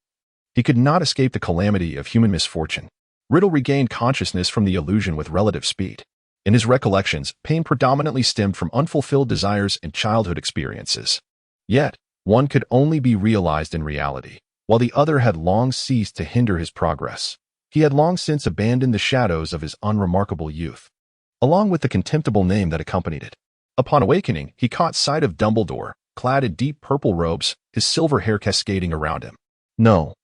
he could not escape the calamity of human misfortune. Riddle regained consciousness from the illusion with relative speed. In his recollections, pain predominantly stemmed from unfulfilled desires and childhood experiences. Yet, one could only be realized in reality, while the other had long ceased to hinder his progress. He had long since abandoned the shadows of his unremarkable youth, along with the contemptible name that accompanied it. Upon awakening, he caught sight of Dumbledore, clad in deep purple robes, his silver hair cascading around him. No,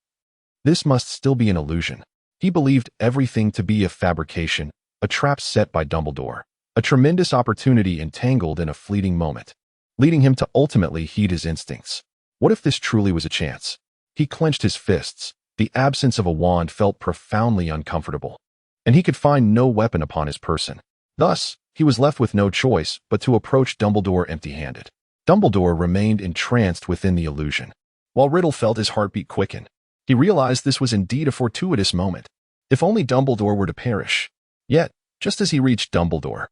this must still be an illusion. He believed everything to be a fabrication, a trap set by Dumbledore, a tremendous opportunity entangled in a fleeting moment, leading him to ultimately heed his instincts. What if this truly was a chance? He clenched his fists. The absence of a wand felt profoundly uncomfortable, and he could find no weapon upon his person. Thus, he was left with no choice but to approach Dumbledore empty-handed. Dumbledore remained entranced within the illusion, while Riddle felt his heartbeat quicken. He realized this was indeed a fortuitous moment. If only Dumbledore were to perish. Yet, just as he reached Dumbledore,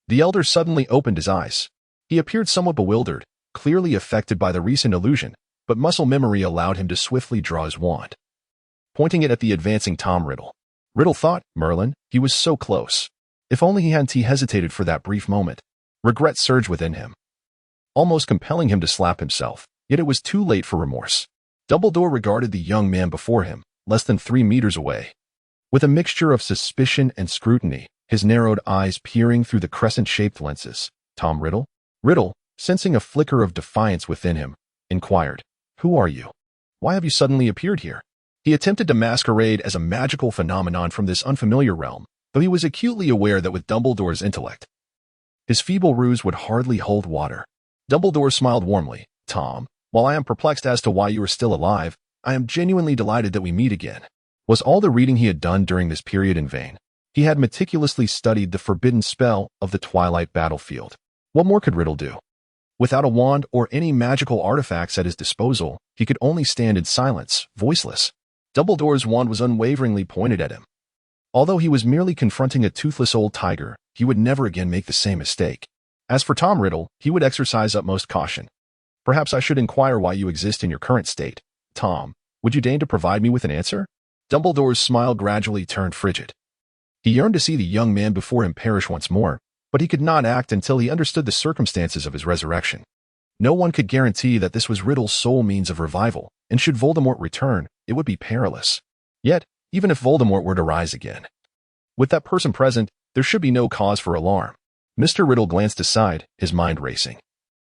the elder suddenly opened his eyes. He appeared somewhat bewildered, clearly affected by the recent illusion, but muscle memory allowed him to swiftly draw his wand, pointing it at the advancing Tom Riddle. Riddle thought, Merlin, he was so close. If only he hadn't hesitated for that brief moment. Regret surged within him, almost compelling him to slap himself, yet it was too late for remorse. Dumbledore regarded the young man before him, less than 3 meters away, with a mixture of suspicion and scrutiny, his narrowed eyes peering through the crescent-shaped lenses. Tom Riddle? Riddle, sensing a flicker of defiance within him, inquired, "Who are you? Why have you suddenly appeared here?" He attempted to masquerade as a magical phenomenon from this unfamiliar realm, though he was acutely aware that with Dumbledore's intellect, his feeble ruse would hardly hold water. Dumbledore smiled warmly. "Tom, while I am perplexed as to why you are still alive, I am genuinely delighted that we meet again." Was all the reading he had done during this period in vain? He had meticulously studied the forbidden spell of the Twilight battlefield. What more could Riddle do? Without a wand or any magical artifacts at his disposal, he could only stand in silence, voiceless. Dumbledore's wand was unwaveringly pointed at him. Although he was merely confronting a toothless old tiger, he would never again make the same mistake. As for Tom Riddle, he would exercise utmost caution. "Perhaps I should inquire why you exist in your current state. Tom, would you deign to provide me with an answer?" Dumbledore's smile gradually turned frigid. He yearned to see the young man before him perish once more, but he could not act until he understood the circumstances of his resurrection. No one could guarantee that this was Riddle's sole means of revival, and should Voldemort return, it would be perilous. Yet, even if Voldemort were to rise again, with that person present, there should be no cause for alarm. Mr. Riddle glanced aside, his mind racing.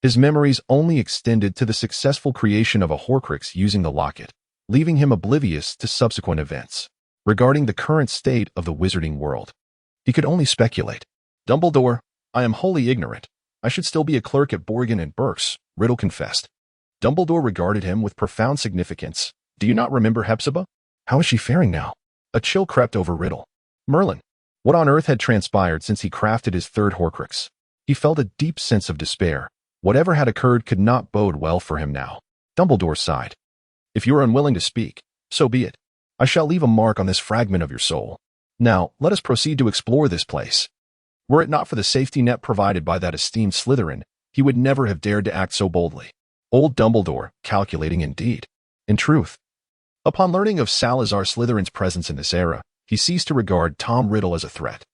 His memories only extended to the successful creation of a Horcrux using the locket, leaving him oblivious to subsequent events. Regarding the current state of the wizarding world, he could only speculate. "Dumbledore, I am wholly ignorant. I should still be a clerk at Borgin and Burke's," Riddle confessed. Dumbledore regarded him with profound significance. "Do you not remember Hepzibah? How is she faring now?" A chill crept over Riddle. Merlin. What on earth had transpired since he crafted his third Horcrux? He felt a deep sense of despair. Whatever had occurred could not bode well for him now. Dumbledore sighed. "If you are unwilling to speak, so be it. I shall leave a mark on this fragment of your soul." Now, let us proceed to explore this place. Were it not for the safety net provided by that esteemed Slytherin, he would never have dared to act so boldly. Old Dumbledore, calculating indeed. In truth, upon learning of Salazar Slytherin's presence in this era, he ceased to regard Tom Riddle as a threat.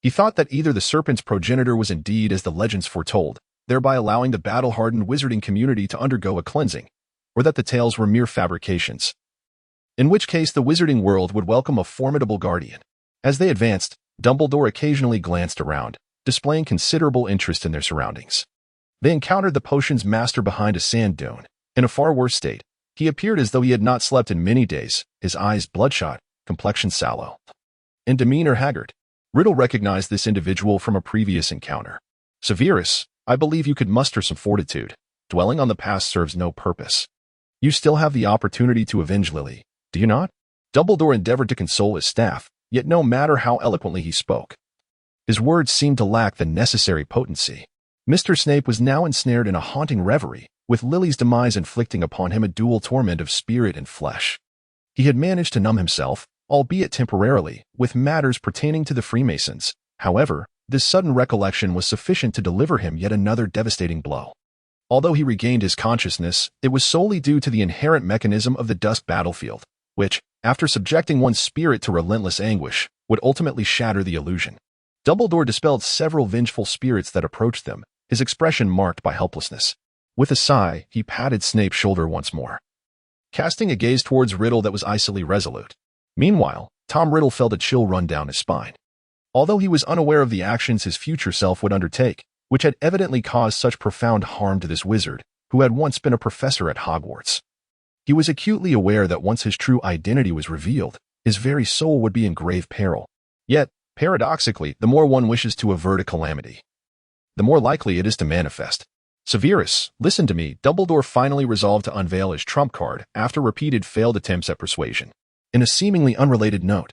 He thought that either the Serpent's progenitor was indeed as the legends foretold, thereby allowing the battle-hardened wizarding community to undergo a cleansing, or that the tales were mere fabrications, in which case the wizarding world would welcome a formidable guardian. As they advanced, Dumbledore occasionally glanced around, displaying considerable interest in their surroundings. They encountered the potion's master behind a sand dune. In a far worse state, he appeared as though he had not slept in many days, his eyes bloodshot, complexion sallow, and demeanor haggard. Riddle recognized this individual from a previous encounter. Severus, I believe you could muster some fortitude. Dwelling on the past serves no purpose. You still have the opportunity to avenge Lily, do you not? Dumbledore endeavored to console his staff, yet no matter how eloquently he spoke, his words seemed to lack the necessary potency. Mr. Snape was now ensnared in a haunting reverie, with Lily's demise inflicting upon him a dual torment of spirit and flesh. He had managed to numb himself, albeit temporarily, with matters pertaining to the Freemasons. However, this sudden recollection was sufficient to deliver him yet another devastating blow. Although he regained his consciousness, it was solely due to the inherent mechanism of the dusk battlefield, which, after subjecting one's spirit to relentless anguish, would ultimately shatter the illusion. Dumbledore dispelled several vengeful spirits that approached them, his expression marked by helplessness. With a sigh, he patted Snape's shoulder once more, casting a gaze towards Riddle that was icily resolute. Meanwhile, Tom Riddle felt a chill run down his spine. Although he was unaware of the actions his future self would undertake, which had evidently caused such profound harm to this wizard, who had once been a professor at Hogwarts, he was acutely aware that once his true identity was revealed, his very soul would be in grave peril. Yet, paradoxically, the more one wishes to avert a calamity, the more likely it is to manifest. Severus, listen to me. Dumbledore finally resolved to unveil his trump card after repeated failed attempts at persuasion. In a seemingly unrelated note,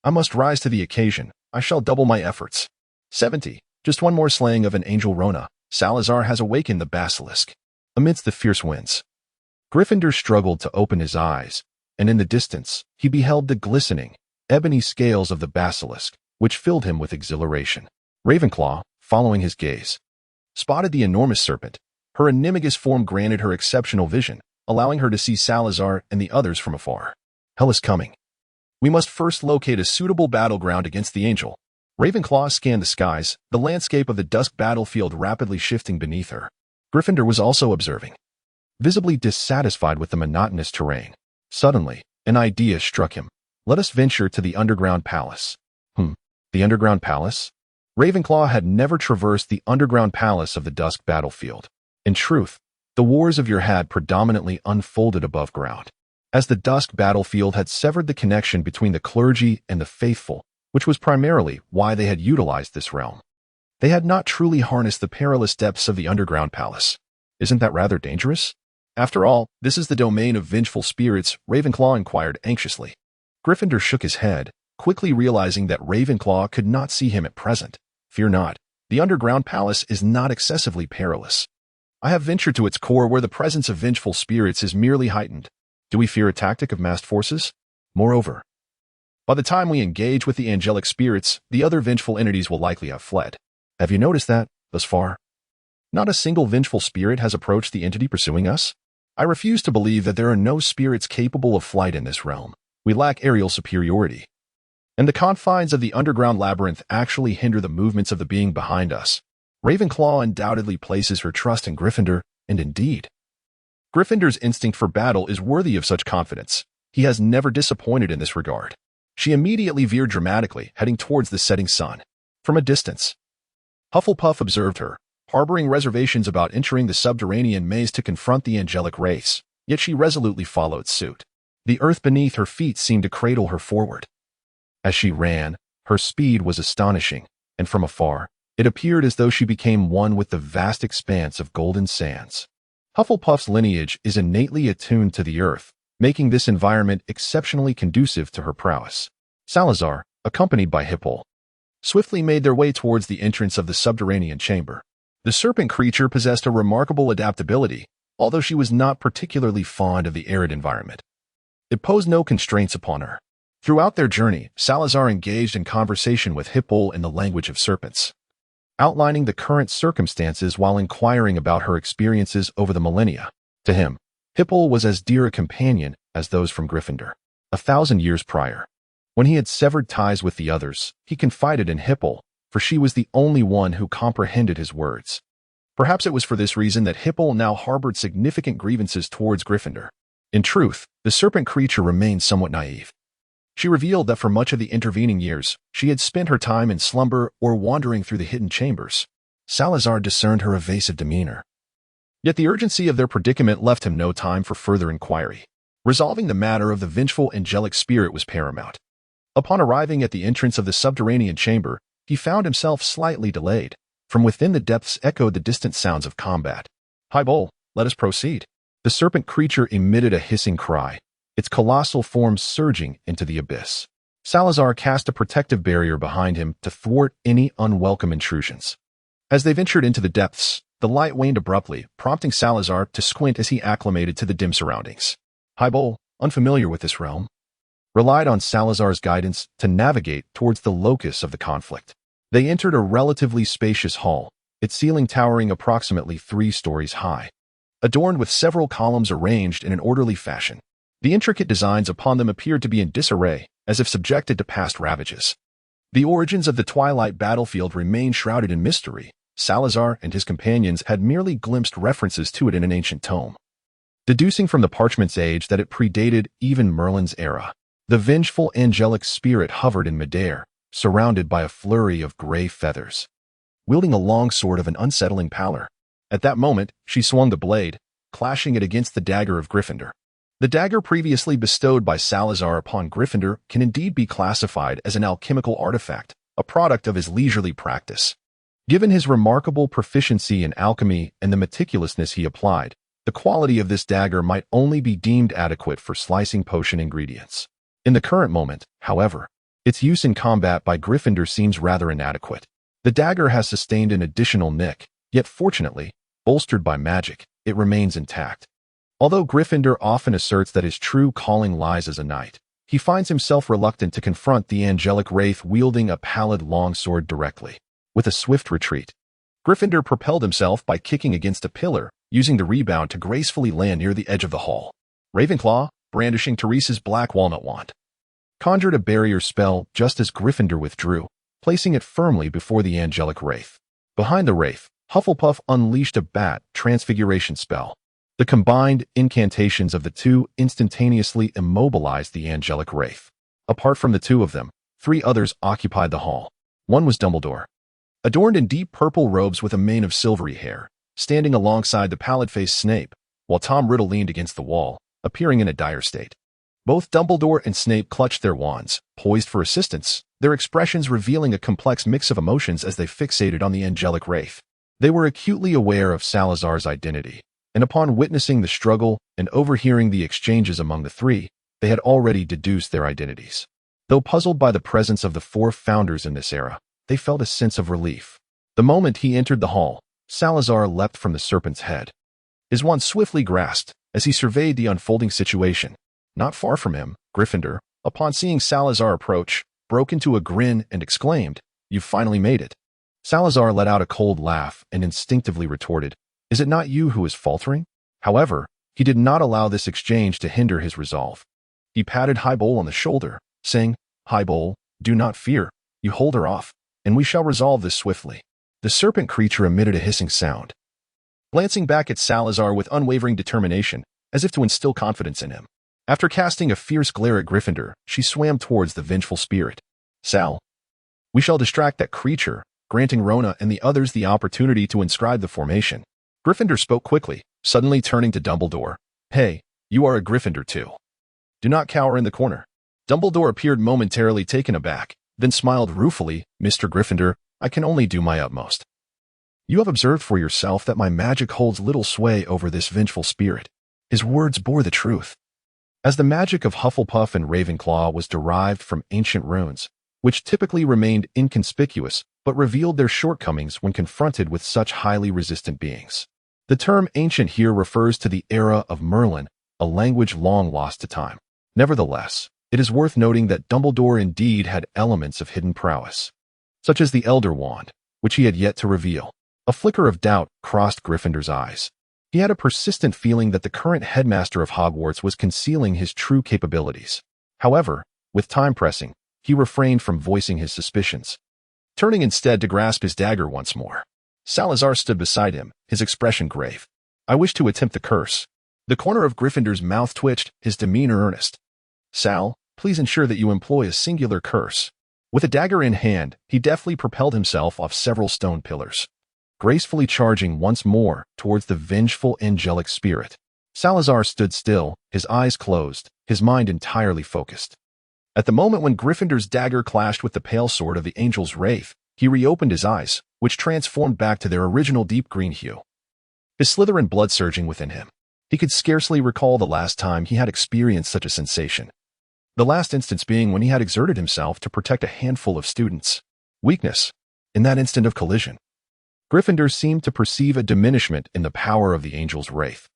I must rise to the occasion. I shall double my efforts. 70. Just one more slaying of an angel Rona. Salazar has awakened the basilisk. Amidst the fierce winds, Gryffindor struggled to open his eyes, and in the distance, he beheld the glistening, ebony scales of the basilisk, which filled him with exhilaration. Ravenclaw, following his gaze, spotted the enormous serpent. Her animagus form granted her exceptional vision, allowing her to see Salazar and the others from afar. Hell is coming. We must first locate a suitable battleground against the angel. Ravenclaw scanned the skies, the landscape of the dusk battlefield rapidly shifting beneath her. Gryffindor was also observing, visibly dissatisfied with the monotonous terrain. Suddenly, an idea struck him. Let us venture to the underground palace. The underground palace? Ravenclaw had never traversed the underground palace of the dusk battlefield. In truth, the wars of Ur had predominantly unfolded above ground, as the dusk battlefield had severed the connection between the clergy and the faithful, which was primarily why they had utilized this realm. They had not truly harnessed the perilous depths of the underground palace. Isn't that rather dangerous? After all, this is the domain of vengeful spirits, Ravenclaw inquired anxiously. Gryffindor shook his head, quickly realizing that Ravenclaw could not see him at present. Fear not. The underground palace is not excessively perilous. I have ventured to its core where the presence of vengeful spirits is merely heightened. Do we fear a tactic of massed forces? Moreover, by the time we engage with the angelic spirits, the other vengeful entities will likely have fled. Have you noticed that, thus far, not a single vengeful spirit has approached the entity pursuing us? I refuse to believe that there are no spirits capable of flight in this realm. We lack aerial superiority, and the confines of the underground labyrinth actually hinder the movements of the being behind us. Ravenclaw undoubtedly places her trust in Gryffindor, and indeed, Gryffindor's instinct for battle is worthy of such confidence. He has never disappointed in this regard. She immediately veered dramatically, heading towards the setting sun. From a distance, Hufflepuff observed her, harboring reservations about entering the subterranean maze to confront the angelic race, yet she resolutely followed suit. The earth beneath her feet seemed to cradle her forward. As she ran, her speed was astonishing, and from afar, it appeared as though she became one with the vast expanse of golden sands. Hufflepuff's lineage is innately attuned to the earth, making this environment exceptionally conducive to her prowess. Salazar, accompanied by Hippolyte, swiftly made their way towards the entrance of the subterranean chamber. The serpent creature possessed a remarkable adaptability, although she was not particularly fond of the arid environment. It posed no constraints upon her. Throughout their journey, Salazar engaged in conversation with Hippolyte in the language of serpents, outlining the current circumstances while inquiring about her experiences over the millennia. To him, Hippolyte was as dear a companion as those from Gryffindor. 1,000 years prior, when he had severed ties with the others, he confided in Hippolyte, for she was the only one who comprehended his words. Perhaps it was for this reason that Hippolyte now harbored significant grievances towards Gryffindor. In truth, the serpent creature remained somewhat naive. She revealed that for much of the intervening years, she had spent her time in slumber or wandering through the hidden chambers. Salazar discerned her evasive demeanor. Yet the urgency of their predicament left him no time for further inquiry. Resolving the matter of the vengeful angelic spirit was paramount. Upon arriving at the entrance of the subterranean chamber, he found himself slightly delayed. From within the depths echoed the distant sounds of combat. "Hibol, let us proceed." The serpent creature emitted a hissing cry, its colossal form surging into the abyss. Salazar cast a protective barrier behind him to thwart any unwelcome intrusions. As they ventured into the depths, the light waned abruptly, prompting Salazar to squint as he acclimated to the dim surroundings. Hibol, unfamiliar with this realm, relied on Salazar's guidance to navigate towards the locus of the conflict. They entered a relatively spacious hall, its ceiling towering approximately 3 stories high, adorned with several columns arranged in an orderly fashion. The intricate designs upon them appeared to be in disarray, as if subjected to past ravages. The origins of the Twilight battlefield remained shrouded in mystery. Salazar and his companions had merely glimpsed references to it in an ancient tome, deducing from the parchment's age that it predated even Merlin's era. The vengeful angelic spirit hovered in midair, surrounded by a flurry of gray feathers, wielding a long sword of an unsettling pallor. At that moment, she swung the blade, clashing it against the dagger of Gryffindor. The dagger previously bestowed by Salazar upon Gryffindor can indeed be classified as an alchemical artifact, a product of his leisurely practice. Given his remarkable proficiency in alchemy and the meticulousness he applied, the quality of this dagger might only be deemed adequate for slicing potion ingredients. In the current moment, however, its use in combat by Gryffindor seems rather inadequate. The dagger has sustained an additional nick, yet fortunately, bolstered by magic, it remains intact. Although Gryffindor often asserts that his true calling lies as a knight, he finds himself reluctant to confront the angelic wraith wielding a pallid longsword directly. With a swift retreat, Gryffindor propelled himself by kicking against a pillar, using the rebound to gracefully land near the edge of the hall. Ravenclaw, brandishing Teresa's black walnut wand, conjured a barrier spell just as Gryffindor withdrew, placing it firmly before the angelic wraith. Behind the wraith, Hufflepuff unleashed a bat transfiguration spell. The combined incantations of the two instantaneously immobilized the angelic wraith. Apart from the two of them, 3 others occupied the hall. One was Dumbledore, adorned in deep purple robes with a mane of silvery hair, standing alongside the pallid-faced Snape, while Tom Riddle leaned against the wall, appearing in a dire state. Both Dumbledore and Snape clutched their wands, poised for assistance, their expressions revealing a complex mix of emotions as they fixated on the angelic wraith. They were acutely aware of Salazar's identity, and upon witnessing the struggle and overhearing the exchanges among the 3, they had already deduced their identities. Though puzzled by the presence of the 4 founders in this era, they felt a sense of relief. The moment he entered the hall, Salazar leapt from the serpent's head. His wand swiftly grasped as he surveyed the unfolding situation. Not far from him, Gryffindor, upon seeing Salazar approach, broke into a grin and exclaimed, "You've finally made it." Salazar let out a cold laugh and instinctively retorted, "Is it not you who is faltering?" However, he did not allow this exchange to hinder his resolve. He patted Hibol on the shoulder, saying, "Hibol, do not fear. You hold her off, and we shall resolve this swiftly." The serpent creature emitted a hissing sound, glancing back at Salazar with unwavering determination, as if to instill confidence in him. After casting a fierce glare at Gryffindor, she swam towards the vengeful spirit. "Sal, we shall distract that creature," granting Rona and the others the opportunity to inscribe the formation. Gryffindor spoke quickly, suddenly turning to Dumbledore. "Hey, you are a Gryffindor too. Do not cower in the corner." Dumbledore appeared momentarily taken aback, then smiled ruefully. "Mr. Gryffindor, I can only do my utmost. You have observed for yourself that my magic holds little sway over this vengeful spirit." His words bore the truth. As the magic of Hufflepuff and Ravenclaw was derived from ancient runes, which typically remained inconspicuous but revealed their shortcomings when confronted with such highly resistant beings. The term ancient here refers to the era of Merlin, a language long lost to time. Nevertheless, It is worth noting that Dumbledore indeed had elements of hidden prowess, such as the Elder Wand, which he had yet to reveal. A flicker of doubt crossed Gryffindor's eyes. He had a persistent feeling that the current headmaster of Hogwarts was concealing his true capabilities. However, with time pressing, he refrained from voicing his suspicions, turning instead to grasp his dagger once more. Salazar stood beside him, his expression grave. "I wish to attempt the curse." The corner of Gryffindor's mouth twitched, his demeanor earnest. "Sal, please ensure that you employ a singular curse." With a dagger in hand, he deftly propelled himself off several stone pillars, gracefully charging once more towards the vengeful angelic spirit. Salazar stood still, his eyes closed, his mind entirely focused. At the moment when Gryffindor's dagger clashed with the pale sword of the angel's wraith, he reopened his eyes, which transformed back to their original deep green hue. His Slytherin blood surging within him. He could scarcely recall the last time he had experienced such a sensation. The last instance being when he had exerted himself to protect a handful of students. Weakness. In that instant of collision, Gryffindor seemed to perceive a diminishment in the power of the angel's wraith.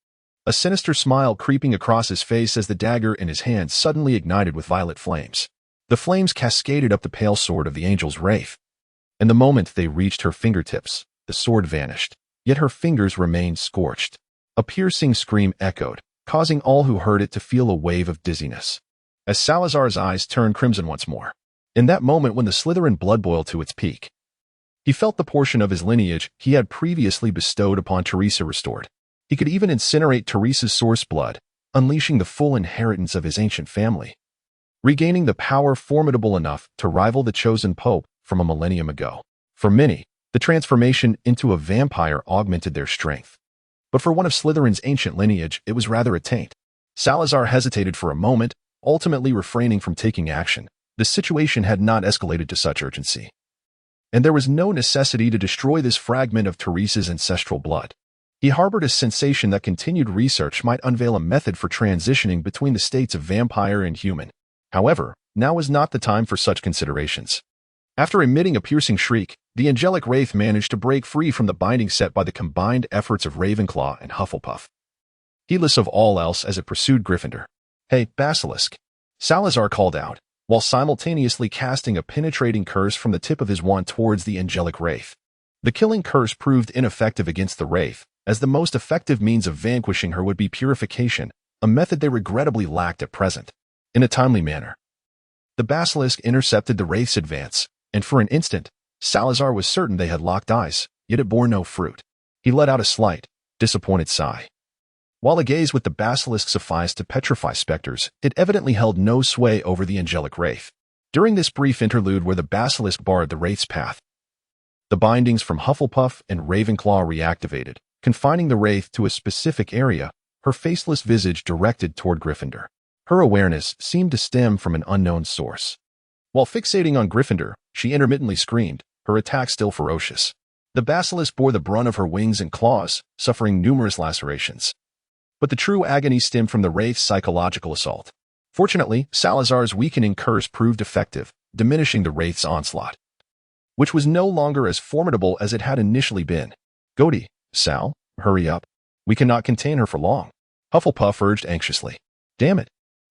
A sinister smile creeping across his face as the dagger in his hand suddenly ignited with violet flames. The flames cascaded up the pale sword of the angel's wraith. And the moment they reached her fingertips, the sword vanished, yet her fingers remained scorched. A piercing scream echoed, causing all who heard it to feel a wave of dizziness, as Salazar's eyes turned crimson once more. In that moment when the Slytherin blood boiled to its peak, he felt the portion of his lineage he had previously bestowed upon Teresa restored. He could even incinerate Teresa's source blood, unleashing the full inheritance of his ancient family, regaining the power formidable enough to rival the chosen pope from a millennium ago. For many, the transformation into a vampire augmented their strength. But for one of Slytherin's ancient lineage, it was rather a taint. Salazar hesitated for a moment, ultimately refraining from taking action. The situation had not escalated to such urgency, and there was no necessity to destroy this fragment of Teresa's ancestral blood. He harbored a sensation that continued research might unveil a method for transitioning between the states of vampire and human. However, now was not the time for such considerations. After emitting a piercing shriek, the angelic wraith managed to break free from the binding set by the combined efforts of Ravenclaw and Hufflepuff, heedless of all else as it pursued Gryffindor. "Hey, Basilisk," Salazar called out, while simultaneously casting a penetrating curse from the tip of his wand towards the angelic wraith. The killing curse proved ineffective against the wraith, as the most effective means of vanquishing her would be purification, a method they regrettably lacked at present. In a timely manner, the basilisk intercepted the wraith's advance, and for an instant, Salazar was certain they had locked eyes, yet it bore no fruit. He let out a slight, disappointed sigh. While a gaze with the basilisk sufficed to petrify specters, it evidently held no sway over the angelic wraith. During this brief interlude where the basilisk barred the wraith's path, the bindings from Hufflepuff and Ravenclaw reactivated, confining the wraith to a specific area, her faceless visage directed toward Gryffindor. Her awareness seemed to stem from an unknown source. While fixating on Gryffindor, she intermittently screamed, her attack still ferocious. The basilisk bore the brunt of her wings and claws, suffering numerous lacerations. But the true agony stemmed from the wraith's psychological assault. Fortunately, Salazar's weakening curse proved effective, diminishing the wraith's onslaught, which was no longer as formidable as it had initially been. "Goaty, Sal, hurry up. We cannot contain her for long," Hufflepuff urged anxiously. "Damn it,"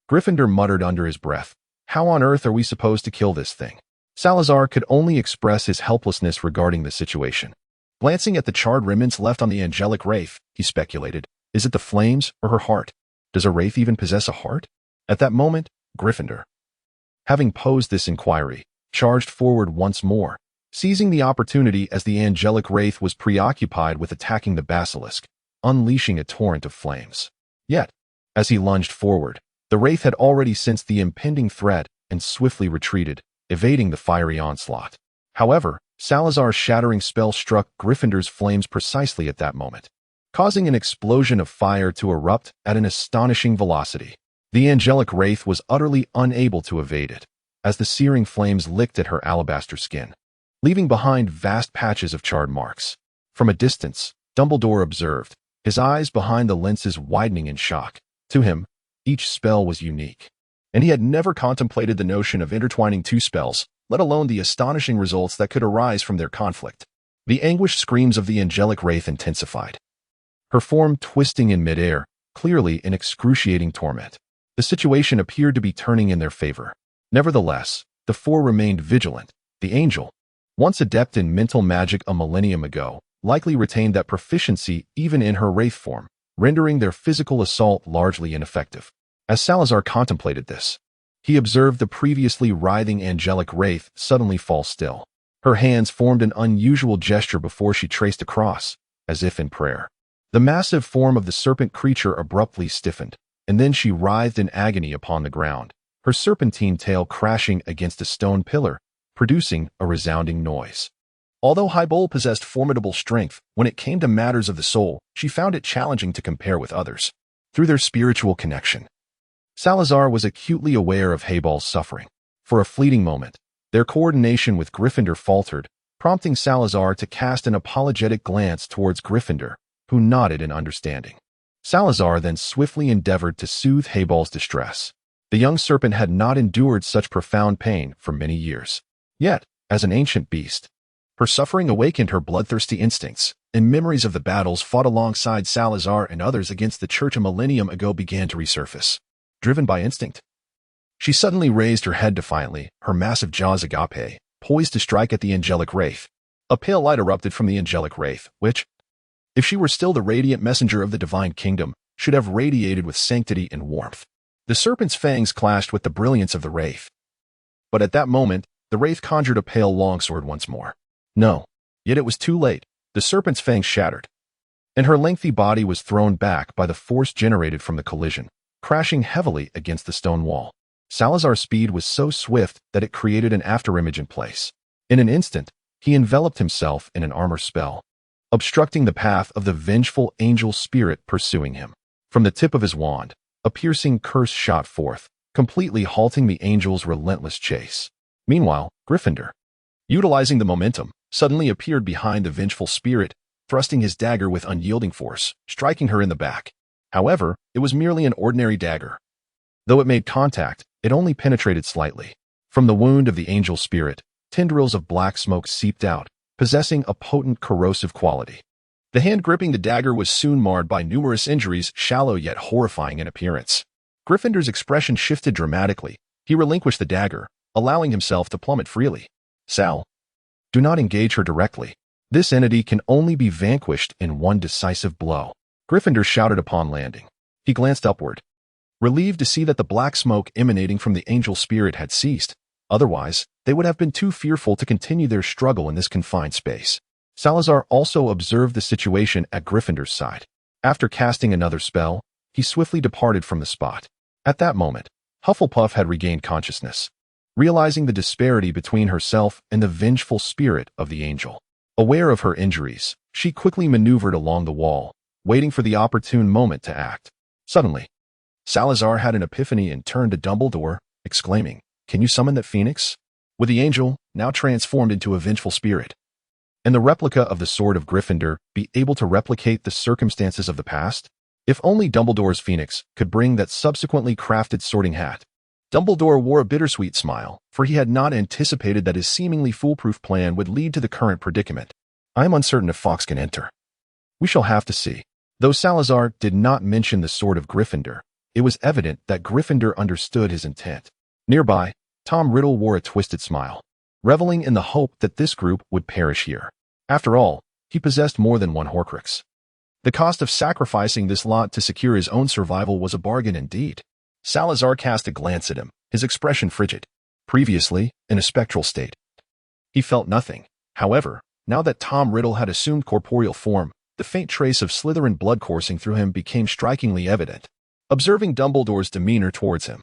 Gryffindor muttered under his breath. "How on earth are we supposed to kill this thing?" Salazar could only express his helplessness regarding the situation. Glancing at the charred remnants left on the angelic wraith, he speculated, is it the flames or her heart? Does a wraith even possess a heart? At that moment, Gryffindor, having posed this inquiry, charged forward once more, seizing the opportunity as the angelic wraith was preoccupied with attacking the basilisk, unleashing a torrent of flames. Yet, as he lunged forward, the wraith had already sensed the impending threat and swiftly retreated, evading the fiery onslaught. However, Salazar's shattering spell struck Gryffindor's flames precisely at that moment, causing an explosion of fire to erupt at an astonishing velocity. The angelic wraith was utterly unable to evade it, as the searing flames licked at her alabaster skin, leaving behind vast patches of charred marks. From a distance, Dumbledore observed, his eyes behind the lenses widening in shock. To him, each spell was unique, and he had never contemplated the notion of intertwining two spells, let alone the astonishing results that could arise from their conflict. The anguished screams of the angelic wraith intensified, her form twisting in midair, clearly in excruciating torment. The situation appeared to be turning in their favor. Nevertheless, the four remained vigilant. The angel, once adept in mental magic a millennium ago, likely retained that proficiency even in her wraith form, rendering their physical assault largely ineffective. As Salazar contemplated this, he observed the previously writhing angelic wraith suddenly fall still. Her hands formed an unusual gesture before she traced a cross, as if in prayer. The massive form of the serpent creature abruptly stiffened, and then she writhed in agony upon the ground, her serpentine tail crashing against a stone pillar, producing a resounding noise. Although Hybole possessed formidable strength, when it came to matters of the soul, she found it challenging to compare with others. Through their spiritual connection, Salazar was acutely aware of Haybole's suffering. For a fleeting moment, their coordination with Gryffindor faltered, prompting Salazar to cast an apologetic glance towards Gryffindor, who nodded in understanding. Salazar then swiftly endeavored to soothe Haybole's distress. The young serpent had not endured such profound pain for many years. Yet, as an ancient beast, her suffering awakened her bloodthirsty instincts, and memories of the battles fought alongside Salazar and others against the Church a millennium ago began to resurface. Driven by instinct, she suddenly raised her head defiantly, her massive jaws agape, poised to strike at the angelic wraith. A pale light erupted from the angelic wraith, which, if she were still the radiant messenger of the divine kingdom, should have radiated with sanctity and warmth. The serpent's fangs clashed with the brilliance of the wraith. But at that moment, the wraith conjured a pale longsword once more. No, yet it was too late. The serpent's fangs shattered, and her lengthy body was thrown back by the force generated from the collision, crashing heavily against the stone wall. Salazar's speed was so swift that it created an afterimage in place. In an instant, he enveloped himself in an armor spell, obstructing the path of the vengeful angel spirit pursuing him. From the tip of his wand, a piercing curse shot forth, completely halting the angel's relentless chase. Meanwhile, Gryffindor, utilizing the momentum, suddenly appeared behind the vengeful spirit, thrusting his dagger with unyielding force, striking her in the back. However, it was merely an ordinary dagger. Though it made contact, it only penetrated slightly. From the wound of the angel spirit, tendrils of black smoke seeped out, possessing a potent corrosive quality. The hand gripping the dagger was soon marred by numerous injuries, shallow yet horrifying in appearance. Gryffindor's expression shifted dramatically. He relinquished the dagger, allowing himself to plummet freely. Sal, do not engage her directly. This entity can only be vanquished in one decisive blow. Gryffindor shouted upon landing. He glanced upward, relieved to see that the black smoke emanating from the angel spirit had ceased. Otherwise, they would have been too fearful to continue their struggle in this confined space. Salazar also observed the situation at Gryffindor's side. After casting another spell, he swiftly departed from the spot. At that moment, Hufflepuff had regained consciousness, realizing the disparity between herself and the vengeful spirit of the angel. Aware of her injuries, she quickly maneuvered along the wall, waiting for the opportune moment to act. Suddenly, Salazar had an epiphany and turned to Dumbledore, exclaiming, "Can you summon that phoenix?" With the angel, now transformed into a vengeful spirit, and the replica of the Sword of Gryffindor be able to replicate the circumstances of the past? If only Dumbledore's phoenix could bring that subsequently crafted sorting hat. Dumbledore wore a bittersweet smile, for he had not anticipated that his seemingly foolproof plan would lead to the current predicament. I am uncertain if Fawkes can enter. We shall have to see. Though Salazar did not mention the Sword of Gryffindor, it was evident that Gryffindor understood his intent. Nearby, Tom Riddle wore a twisted smile, reveling in the hope that this group would perish here. After all, he possessed more than one Horcrux. The cost of sacrificing this lot to secure his own survival was a bargain indeed. Salazar cast a glance at him, his expression frigid. Previously, in a spectral state, he felt nothing. However, now that Tom Riddle had assumed corporeal form, the faint trace of Slytherin blood coursing through him became strikingly evident. Observing Dumbledore's demeanor towards him,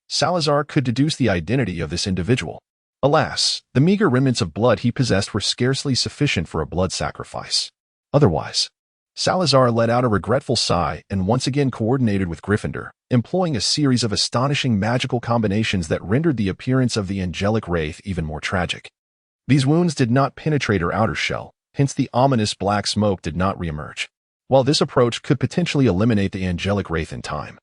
Salazar could deduce the identity of this individual. Alas, the meager remnants of blood he possessed were scarcely sufficient for a blood sacrifice. Otherwise, Salazar let out a regretful sigh and once again coordinated with Gryffindor, employing a series of astonishing magical combinations that rendered the appearance of the angelic wraith even more tragic. These wounds did not penetrate her outer shell, hence the ominous black smoke did not reemerge. While this approach could potentially eliminate the angelic wraith in time,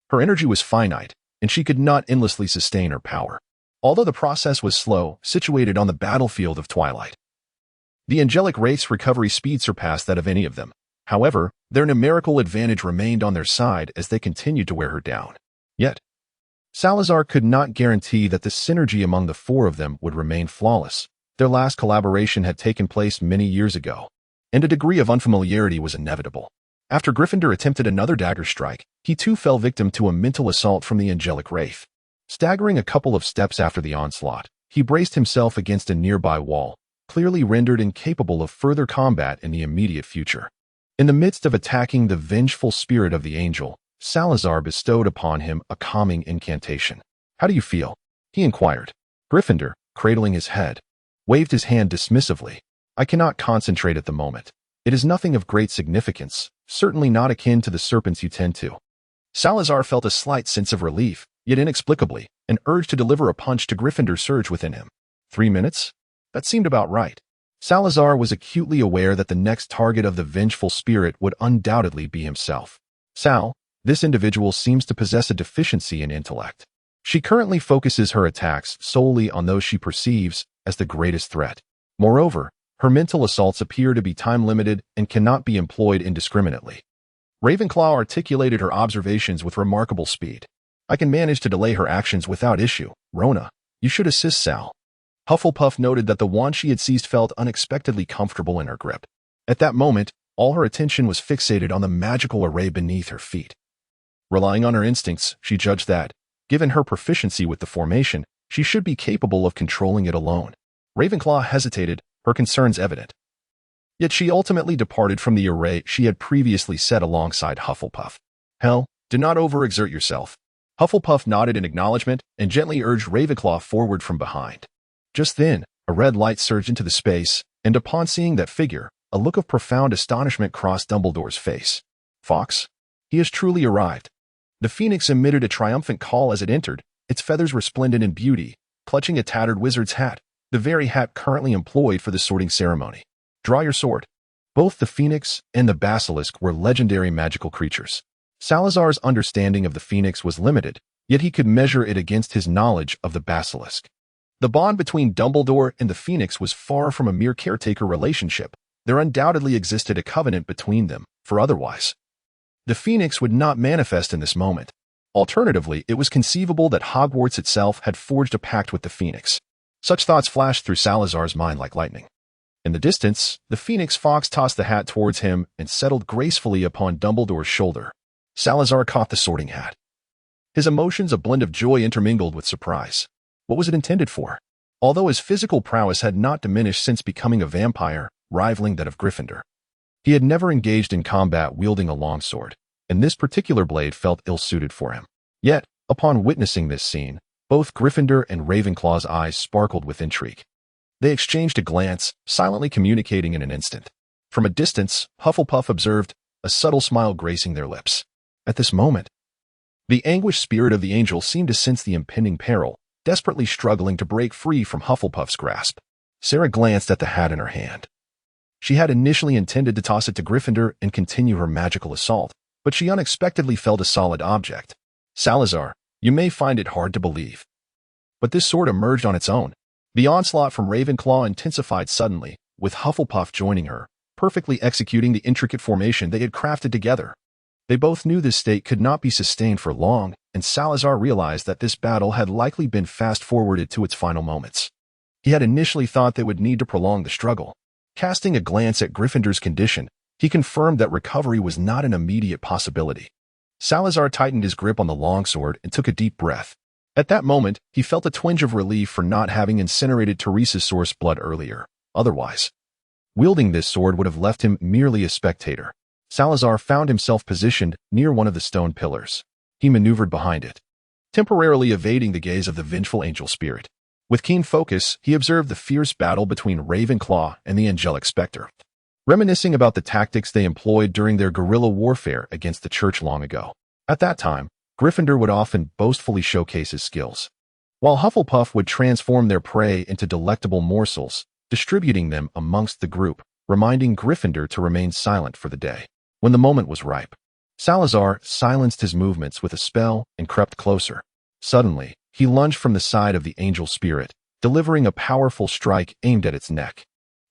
her energy was finite, and she could not endlessly sustain her power. Although the process was slow, situated on the battlefield of Twilight, the angelic wraith's recovery speed surpassed that of any of them. However, their numerical advantage remained on their side as they continued to wear her down. Yet, Salazar could not guarantee that the synergy among the four of them would remain flawless. Their last collaboration had taken place many years ago, and a degree of unfamiliarity was inevitable. After Gryffindor attempted another dagger strike, he too fell victim to a mental assault from the angelic wraith. Staggering a couple of steps after the onslaught, he braced himself against a nearby wall, clearly rendered incapable of further combat in the immediate future. In the midst of attacking the vengeful spirit of the angel, Salazar bestowed upon him a calming incantation. "How do you feel?" he inquired. Gryffindor, cradling his head, waved his hand dismissively. "I cannot concentrate at the moment. It is nothing of great significance, certainly not akin to the serpents you tend to." Salazar felt a slight sense of relief, yet inexplicably, an urge to deliver a punch to Gryffindor surged within him. 3 minutes? That seemed about right. Salazar was acutely aware that the next target of the vengeful spirit would undoubtedly be himself. Sal, this individual seems to possess a deficiency in intellect. She currently focuses her attacks solely on those she perceives as the greatest threat. Moreover, her mental assaults appear to be time-limited and cannot be employed indiscriminately. Ravenclaw articulated her observations with remarkable speed. "I can manage to delay her actions without issue. Rona, you should assist Sal." Hufflepuff noted that the wand she had seized felt unexpectedly comfortable in her grip. At that moment, all her attention was fixated on the magical array beneath her feet. Relying on her instincts, she judged that, given her proficiency with the formation, she should be capable of controlling it alone. Ravenclaw hesitated, her concerns evident. Yet she ultimately departed from the array she had previously set alongside Hufflepuff. "Hell, do not overexert yourself." Hufflepuff nodded in acknowledgement and gently urged Ravenclaw forward from behind. Just then, a red light surged into the space, and upon seeing that figure, a look of profound astonishment crossed Dumbledore's face. "Fawkes? He has truly arrived." The phoenix emitted a triumphant call as it entered, its feathers resplendent in beauty, clutching a tattered wizard's hat, the very hat currently employed for the sorting ceremony. "Draw your sword." Both the phoenix and the basilisk were legendary magical creatures. Salazar's understanding of the phoenix was limited, yet he could measure it against his knowledge of the basilisk. The bond between Dumbledore and the phoenix was far from a mere caretaker relationship. There undoubtedly existed a covenant between them, for otherwise the phoenix would not manifest in this moment. Alternatively, it was conceivable that Hogwarts itself had forged a pact with the phoenix. Such thoughts flashed through Salazar's mind like lightning. In the distance, the phoenix Fawkes tossed the hat towards him and settled gracefully upon Dumbledore's shoulder. Salazar caught the sorting hat. His emotions a blend of joy intermingled with surprise. What was it intended for? Although his physical prowess had not diminished since becoming a vampire, rivaling that of Gryffindor, he had never engaged in combat wielding a longsword, and this particular blade felt ill-suited for him. Yet, upon witnessing this scene, both Gryffindor and Ravenclaw's eyes sparkled with intrigue. They exchanged a glance, silently communicating in an instant. From a distance, Hufflepuff observed, a subtle smile gracing their lips. At this moment, the anguished spirit of the angel seemed to sense the impending peril, desperately struggling to break free from Hufflepuff's grasp. Sarah glanced at the hat in her hand. She had initially intended to toss it to Gryffindor and continue her magical assault, but she unexpectedly felt a solid object. "Salazar, you may find it hard to believe, but this sword emerged on its own." The onslaught from Ravenclaw intensified suddenly, with Hufflepuff joining her, perfectly executing the intricate formation they had crafted together. They both knew this state could not be sustained for long, and Salazar realized that this battle had likely been fast-forwarded to its final moments. He had initially thought they would need to prolong the struggle. Casting a glance at Gryffindor's condition, he confirmed that recovery was not an immediate possibility. Salazar tightened his grip on the longsword and took a deep breath. At that moment, he felt a twinge of relief for not having incinerated Teresa's source blood earlier. Otherwise, wielding this sword would have left him merely a spectator. Salazar found himself positioned near one of the stone pillars. He maneuvered behind it, temporarily evading the gaze of the vengeful angel spirit. With keen focus, he observed the fierce battle between Ravenclaw and the angelic specter, reminiscing about the tactics they employed during their guerrilla warfare against the church long ago. At that time, Gryffindor would often boastfully showcase his skills, while Hufflepuff would transform their prey into delectable morsels, distributing them amongst the group, reminding Gryffindor to remain silent for the day. When the moment was ripe, Salazar silenced his movements with a spell and crept closer. Suddenly, he lunged from the side of the angel spirit, delivering a powerful strike aimed at its neck.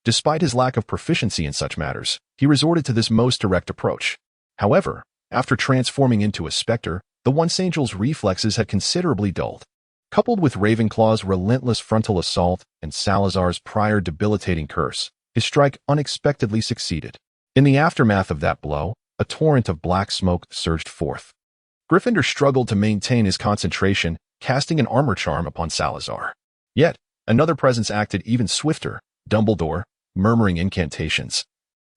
Despite his lack of proficiency in such matters, he resorted to this most direct approach. However, after transforming into a specter, The once angel's reflexes had considerably dulled. Coupled with Ravenclaw's relentless frontal assault and Salazar's prior debilitating curse, his strike unexpectedly succeeded. In the aftermath of that blow, a torrent of black smoke surged forth. Gryffindor struggled to maintain his concentration, casting an armor charm upon Salazar. Yet, another presence acted even swifter. Dumbledore, murmuring incantations,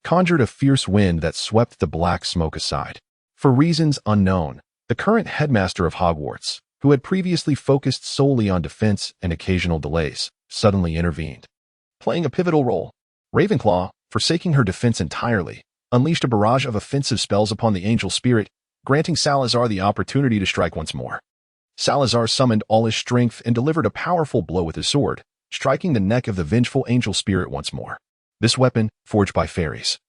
conjured a fierce wind that swept the black smoke aside. For reasons unknown, the current headmaster of Hogwarts, who had previously focused solely on defense and occasional delays, suddenly intervened. Playing a pivotal role, Ravenclaw, forsaking her defense entirely, unleashed a barrage of offensive spells upon the angel spirit, granting Salazar the opportunity to strike once more. Salazar summoned all his strength and delivered a powerful blow with his sword, striking the neck of the vengeful angel spirit once more. This weapon, forged by fairies,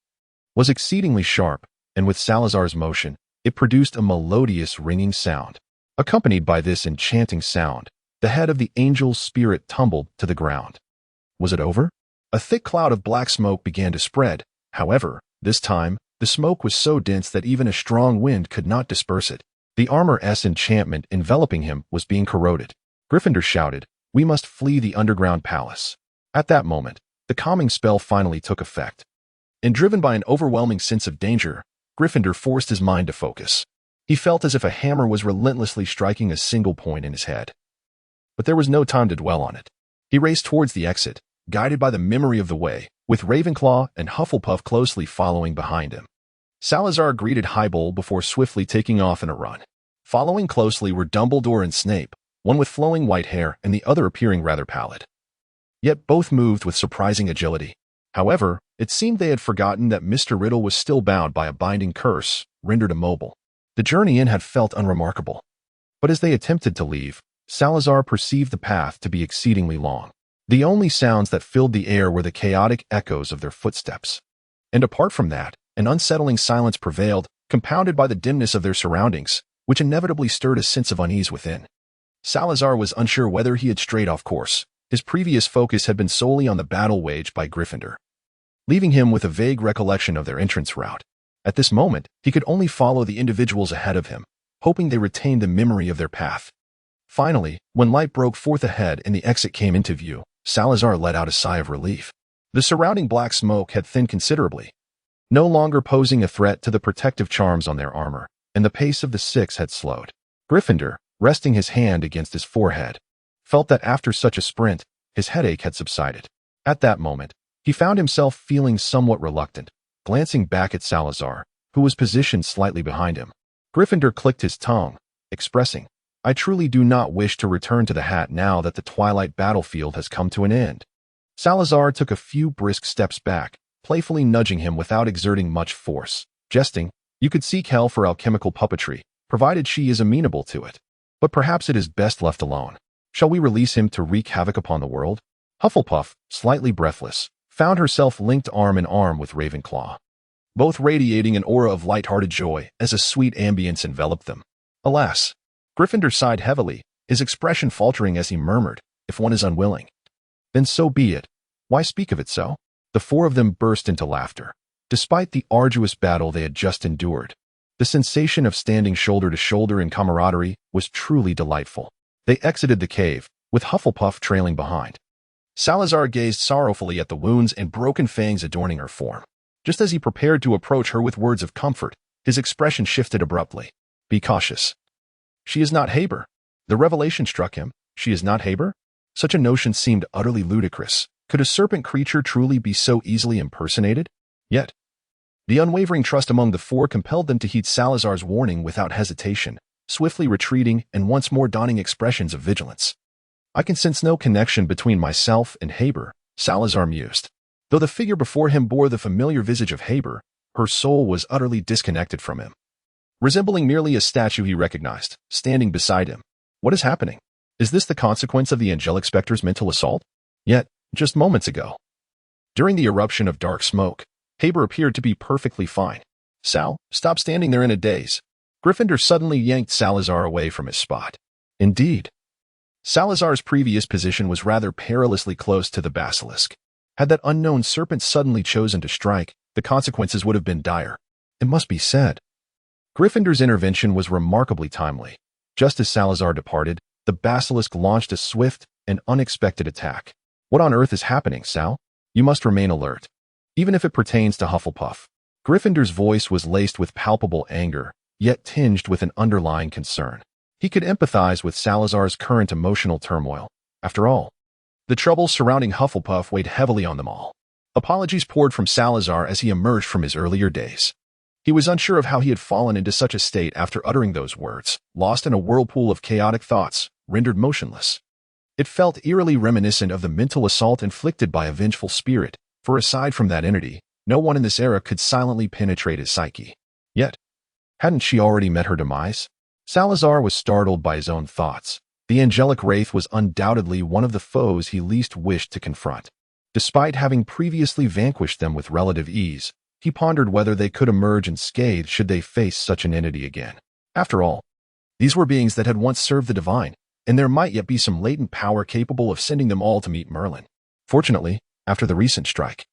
was exceedingly sharp, and with Salazar's motion, it produced a melodious ringing sound. Accompanied by this enchanting sound, the head of the angel's spirit tumbled to the ground. Was it over? A thick cloud of black smoke began to spread. However, this time, the smoke was so dense that even a strong wind could not disperse it. The armor's enchantment enveloping him was being corroded. Gryffindor shouted, "We must flee the underground palace." At that moment, the calming spell finally took effect. And driven by an overwhelming sense of danger, Gryffindor forced his mind to focus. He felt as if a hammer was relentlessly striking a single point in his head. But there was no time to dwell on it. He raced towards the exit, guided by the memory of the way, with Ravenclaw and Hufflepuff closely following behind him. Salazar greeted Highbull before swiftly taking off in a run. Following closely were Dumbledore and Snape, one with flowing white hair and the other appearing rather pallid. Yet both moved with surprising agility. However, it seemed they had forgotten that Mr. Riddle was still bound by a binding curse, rendered immobile. The journey in had felt unremarkable. But as they attempted to leave, Salazar perceived the path to be exceedingly long. The only sounds that filled the air were the chaotic echoes of their footsteps. And apart from that, an unsettling silence prevailed, compounded by the dimness of their surroundings, which inevitably stirred a sense of unease within. Salazar was unsure whether he had strayed off course. His previous focus had been solely on the battle waged by Gryffindor, leaving him with a vague recollection of their entrance route. At this moment, he could only follow the individuals ahead of him, hoping they retained the memory of their path. Finally, when light broke forth ahead and the exit came into view, Salazar let out a sigh of relief. The surrounding black smoke had thinned considerably, no longer posing a threat to the protective charms on their armor, and the pace of the six had slowed. Gryffindor, resting his hand against his forehead, felt that after such a sprint, his headache had subsided. At that moment, he found himself feeling somewhat reluctant, glancing back at Salazar, who was positioned slightly behind him. Gryffindor clicked his tongue, expressing, "I truly do not wish to return to the hat now that the twilight battlefield has come to an end." Salazar took a few brisk steps back, playfully nudging him without exerting much force, jesting, "You could seek hell for alchemical puppetry, provided she is amenable to it. But perhaps it is best left alone. Shall we release him to wreak havoc upon the world?" Hufflepuff, slightly breathless, found herself linked arm in arm with Ravenclaw, both radiating an aura of light-hearted joy as a sweet ambience enveloped them. Alas, Gryffindor sighed heavily, his expression faltering as he murmured, "If one is unwilling, then so be it. Why speak of it so?" The four of them burst into laughter. Despite the arduous battle they had just endured, the sensation of standing shoulder to shoulder in camaraderie was truly delightful. They exited the cave, with Hufflepuff trailing behind. Salazar gazed sorrowfully at the wounds and broken fangs adorning her form. Just as he prepared to approach her with words of comfort, his expression shifted abruptly. "Be cautious. She is not Haber." The revelation struck him. She is not Haber? Such a notion seemed utterly ludicrous. Could a serpent creature truly be so easily impersonated? Yet, the unwavering trust among the four compelled them to heed Salazar's warning without hesitation, swiftly retreating and once more donning expressions of vigilance. "I can sense no connection between myself and Haber," Salazar mused. Though the figure before him bore the familiar visage of Haber, her soul was utterly disconnected from him. Resembling merely a statue he recognized, standing beside him. What is happening? Is this the consequence of the angelic specter's mental assault? Yet, just moments ago, during the eruption of dark smoke, Haber appeared to be perfectly fine. "Sal, stop standing there in a daze." Gryffindor suddenly yanked Salazar away from his spot. Indeed, Salazar's previous position was rather perilously close to the basilisk. Had that unknown serpent suddenly chosen to strike, the consequences would have been dire. It must be said, Gryffindor's intervention was remarkably timely. Just as Salazar departed, the basilisk launched a swift and unexpected attack. What on earth is happening, Sal? You must remain alert. Even if it pertains to Hufflepuff. Gryffindor's voice was laced with palpable anger, yet tinged with an underlying concern. He could empathize with Salazar's current emotional turmoil. After all, the troubles surrounding Hufflepuff weighed heavily on them all. Apologies poured from Salazar as he emerged from his earlier days. He was unsure of how he had fallen into such a state after uttering those words, lost in a whirlpool of chaotic thoughts, rendered motionless. It felt eerily reminiscent of the mental assault inflicted by a vengeful spirit, for aside from that entity, no one in this era could silently penetrate his psyche. Yet, hadn't she already met her demise? Salazar was startled by his own thoughts. The angelic wraith was undoubtedly one of the foes he least wished to confront. Despite having previously vanquished them with relative ease, he pondered whether they could emerge unscathed should they face such an entity again. After all, these were beings that had once served the divine, and there might yet be some latent power capable of sending them all to meet Merlin. Fortunately, after the recent strike,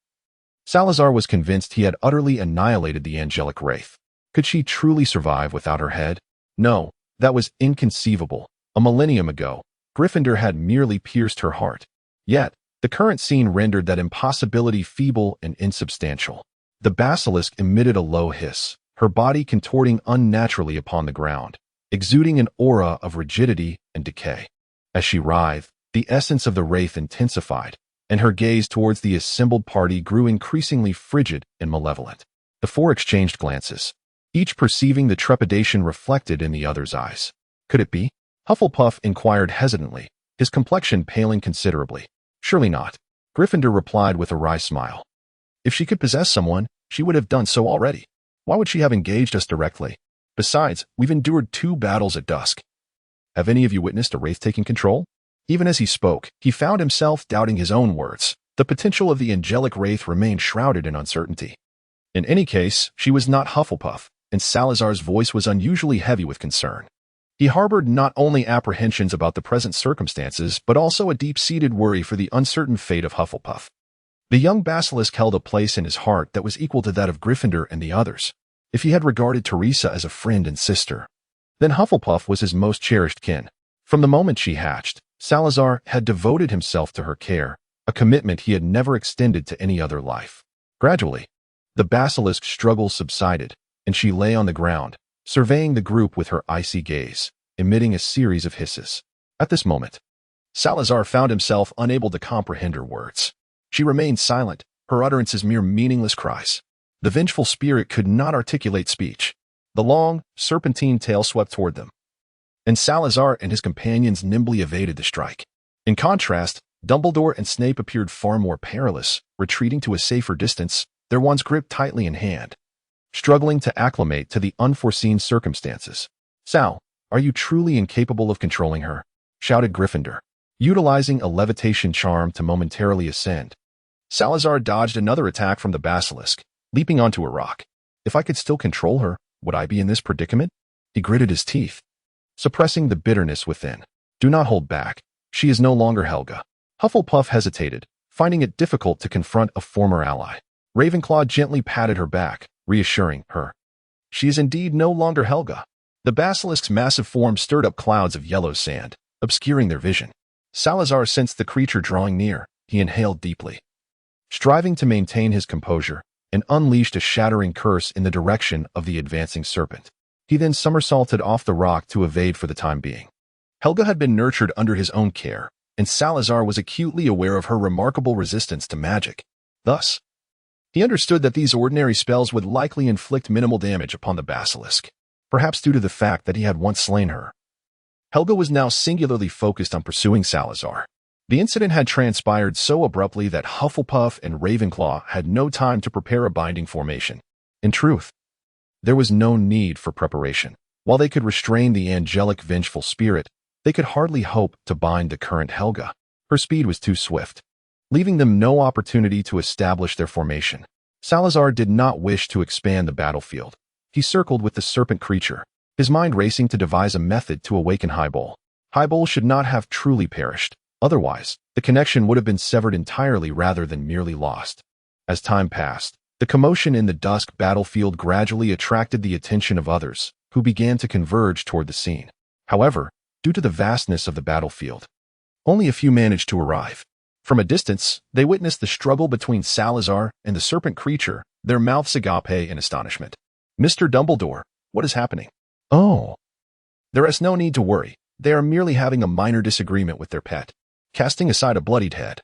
Salazar was convinced he had utterly annihilated the angelic wraith. Could she truly survive without her head? No, that was inconceivable. A millennium ago, Gryffindor had merely pierced her heart. Yet, the current scene rendered that impossibility feeble and insubstantial. The basilisk emitted a low hiss, her body contorting unnaturally upon the ground, exuding an aura of rigidity and decay. As she writhed, the essence of the wraith intensified, and her gaze towards the assembled party grew increasingly frigid and malevolent. The four exchanged glances, each perceiving the trepidation reflected in the other's eyes. Could it be? Hufflepuff inquired hesitantly, his complexion paling considerably. Surely not. Gryffindor replied with a wry smile. If she could possess someone, she would have done so already. Why would she have engaged us directly? Besides, we've endured 2 battles at dusk. Have any of you witnessed a wraith taking control? Even as he spoke, he found himself doubting his own words. The potential of the angelic wraith remained shrouded in uncertainty. In any case, she was not Hufflepuff, and Salazar's voice was unusually heavy with concern. He harbored not only apprehensions about the present circumstances, but also a deep-seated worry for the uncertain fate of Hufflepuff. The young basilisk held a place in his heart that was equal to that of Gryffindor and the others. If he had regarded Teresa as a friend and sister, then Hufflepuff was his most cherished kin. From the moment she hatched, Salazar had devoted himself to her care, a commitment he had never extended to any other life. Gradually, the basilisk's struggle subsided, and she lay on the ground, surveying the group with her icy gaze, emitting a series of hisses. At this moment, Salazar found himself unable to comprehend her words. She remained silent, her utterances mere meaningless cries. The vengeful spirit could not articulate speech. The long, serpentine tail swept toward them, and Salazar and his companions nimbly evaded the strike. In contrast, Dumbledore and Snape appeared far more perilous, retreating to a safer distance, their wands gripped tightly in hand, struggling to acclimate to the unforeseen circumstances. "Sal, are you truly incapable of controlling her?" shouted Gryffindor, utilizing a levitation charm to momentarily ascend. Salazar dodged another attack from the basilisk, leaping onto a rock. "If I could still control her, would I be in this predicament?" He gritted his teeth, suppressing the bitterness within. "Do not hold back. She is no longer Helga." Hufflepuff hesitated, finding it difficult to confront a former ally. Ravenclaw gently patted her back, reassuring her. "She is indeed no longer Helga." The basilisk's massive form stirred up clouds of yellow sand, obscuring their vision. Salazar sensed the creature drawing near. He inhaled deeply, striving to maintain his composure, and unleashed a shattering curse in the direction of the advancing serpent. He then somersaulted off the rock to evade for the time being. Helga had been nurtured under his own care, and Salazar was acutely aware of her remarkable resistance to magic. Thus, he understood that these ordinary spells would likely inflict minimal damage upon the basilisk, perhaps due to the fact that he had once slain her. Helga was now singularly focused on pursuing Salazar. The incident had transpired so abruptly that Hufflepuff and Ravenclaw had no time to prepare a binding formation. In truth, there was no need for preparation. While they could restrain the angelic vengeful spirit, they could hardly hope to bind the current Helga. Her speed was too swift, leaving them no opportunity to establish their formation. Salazar did not wish to expand the battlefield. He circled with the serpent creature, his mind racing to devise a method to awaken Highbowl. Highbowl should not have truly perished. Otherwise, the connection would have been severed entirely rather than merely lost. As time passed, The commotion in the dusk battlefield gradually attracted the attention of others, who began to converge toward the scene. However, due to the vastness of the battlefield, only a few managed to arrive. From a distance, they witnessed the struggle between Salazar and the serpent creature, their mouths agape in astonishment. "Mr. Dumbledore, what is happening?" "Oh. There is no need to worry. They are merely having a minor disagreement with their pet." Casting aside a bloodied head,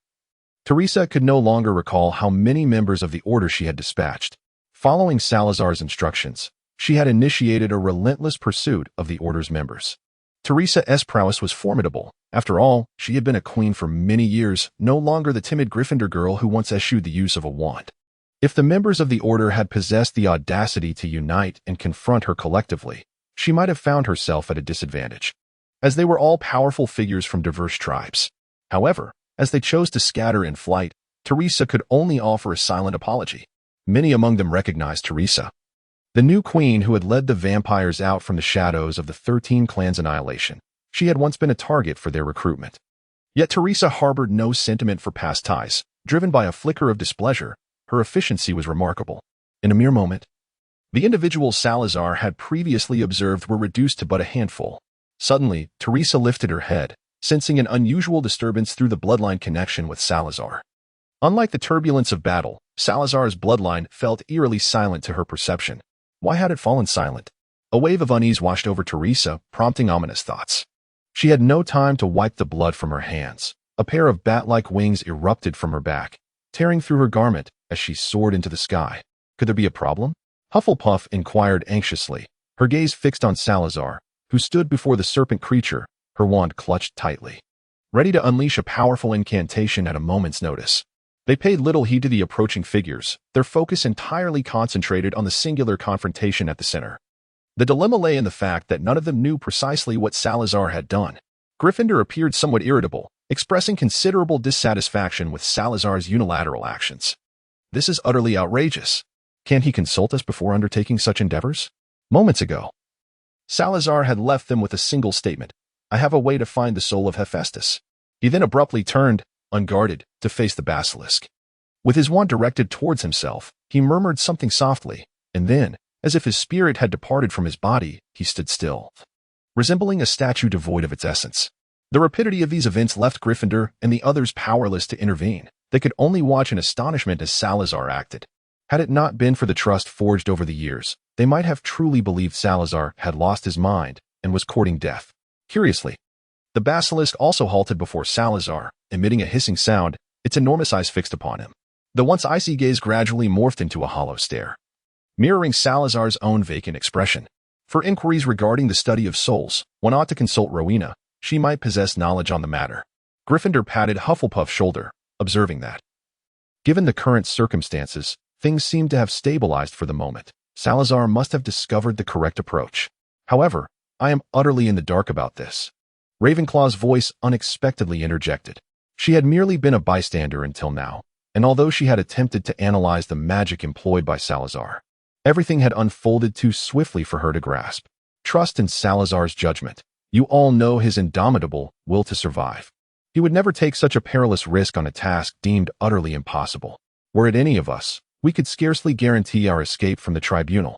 Teresa could no longer recall how many members of the order she had dispatched. Following Salazar's instructions, she had initiated a relentless pursuit of the order's members. Teresa's prowess was formidable. After all, she had been a queen for many years, no longer the timid Gryffindor girl who once eschewed the use of a wand. If the members of the order had possessed the audacity to unite and confront her collectively, she might have found herself at a disadvantage, as they were all powerful figures from diverse tribes. However, as they chose to scatter in flight, Teresa could only offer a silent apology. Many among them recognized Teresa, the new queen who had led the vampires out from the shadows of the 13 clans' annihilation. She had once been a target for their recruitment. Yet Teresa harbored no sentiment for past ties. Driven by a flicker of displeasure, her efficiency was remarkable. In a mere moment, the individuals Salazar had previously observed were reduced to but a handful. Suddenly, Teresa lifted her head, sensing an unusual disturbance through the bloodline connection with Salazar. Unlike the turbulence of battle, Salazar's bloodline felt eerily silent to her perception. Why had it fallen silent? A wave of unease washed over Teresa, prompting ominous thoughts. She had no time to wipe the blood from her hands. A pair of bat-like wings erupted from her back, tearing through her garment as she soared into the sky. Could there be a problem? Hufflepuff inquired anxiously, her gaze fixed on Salazar, who stood before the serpent creature, her wand clutched tightly, ready to unleash a powerful incantation at a moment's notice. They paid little heed to the approaching figures, their focus entirely concentrated on the singular confrontation at the center. The dilemma lay in the fact that none of them knew precisely what Salazar had done. Gryffindor appeared somewhat irritable, expressing considerable dissatisfaction with Salazar's unilateral actions. "This is utterly outrageous. Can't he consult us before undertaking such endeavors?" Moments ago, Salazar had left them with a single statement: "I have a way to find the soul of Hephaestus." He then abruptly turned, unguarded, to face the basilisk. With his wand directed towards himself, he murmured something softly, and then, as if his spirit had departed from his body, he stood still, resembling a statue devoid of its essence. The rapidity of these events left Gryffindor and the others powerless to intervene. They could only watch in astonishment as Salazar acted. Had it not been for the trust forged over the years, they might have truly believed Salazar had lost his mind and was courting death. Curiously, the basilisk also halted before Salazar, emitting a hissing sound, its enormous eyes fixed upon him. The once icy gaze gradually morphed into a hollow stare, mirroring Salazar's own vacant expression. For inquiries regarding the study of souls, one ought to consult Rowena. She might possess knowledge on the matter. Gryffindor patted Hufflepuff's shoulder, observing that, given the current circumstances, things seemed to have stabilized for the moment. Salazar must have discovered the correct approach. However, I am utterly in the dark about this. Ravenclaw's voice unexpectedly interjected. She had merely been a bystander until now, and although she had attempted to analyze the magic employed by Salazar, everything had unfolded too swiftly for her to grasp. Trust in Salazar's judgment. You all know his indomitable will to survive. He would never take such a perilous risk on a task deemed utterly impossible. Were it any of us, we could scarcely guarantee our escape from the tribunal.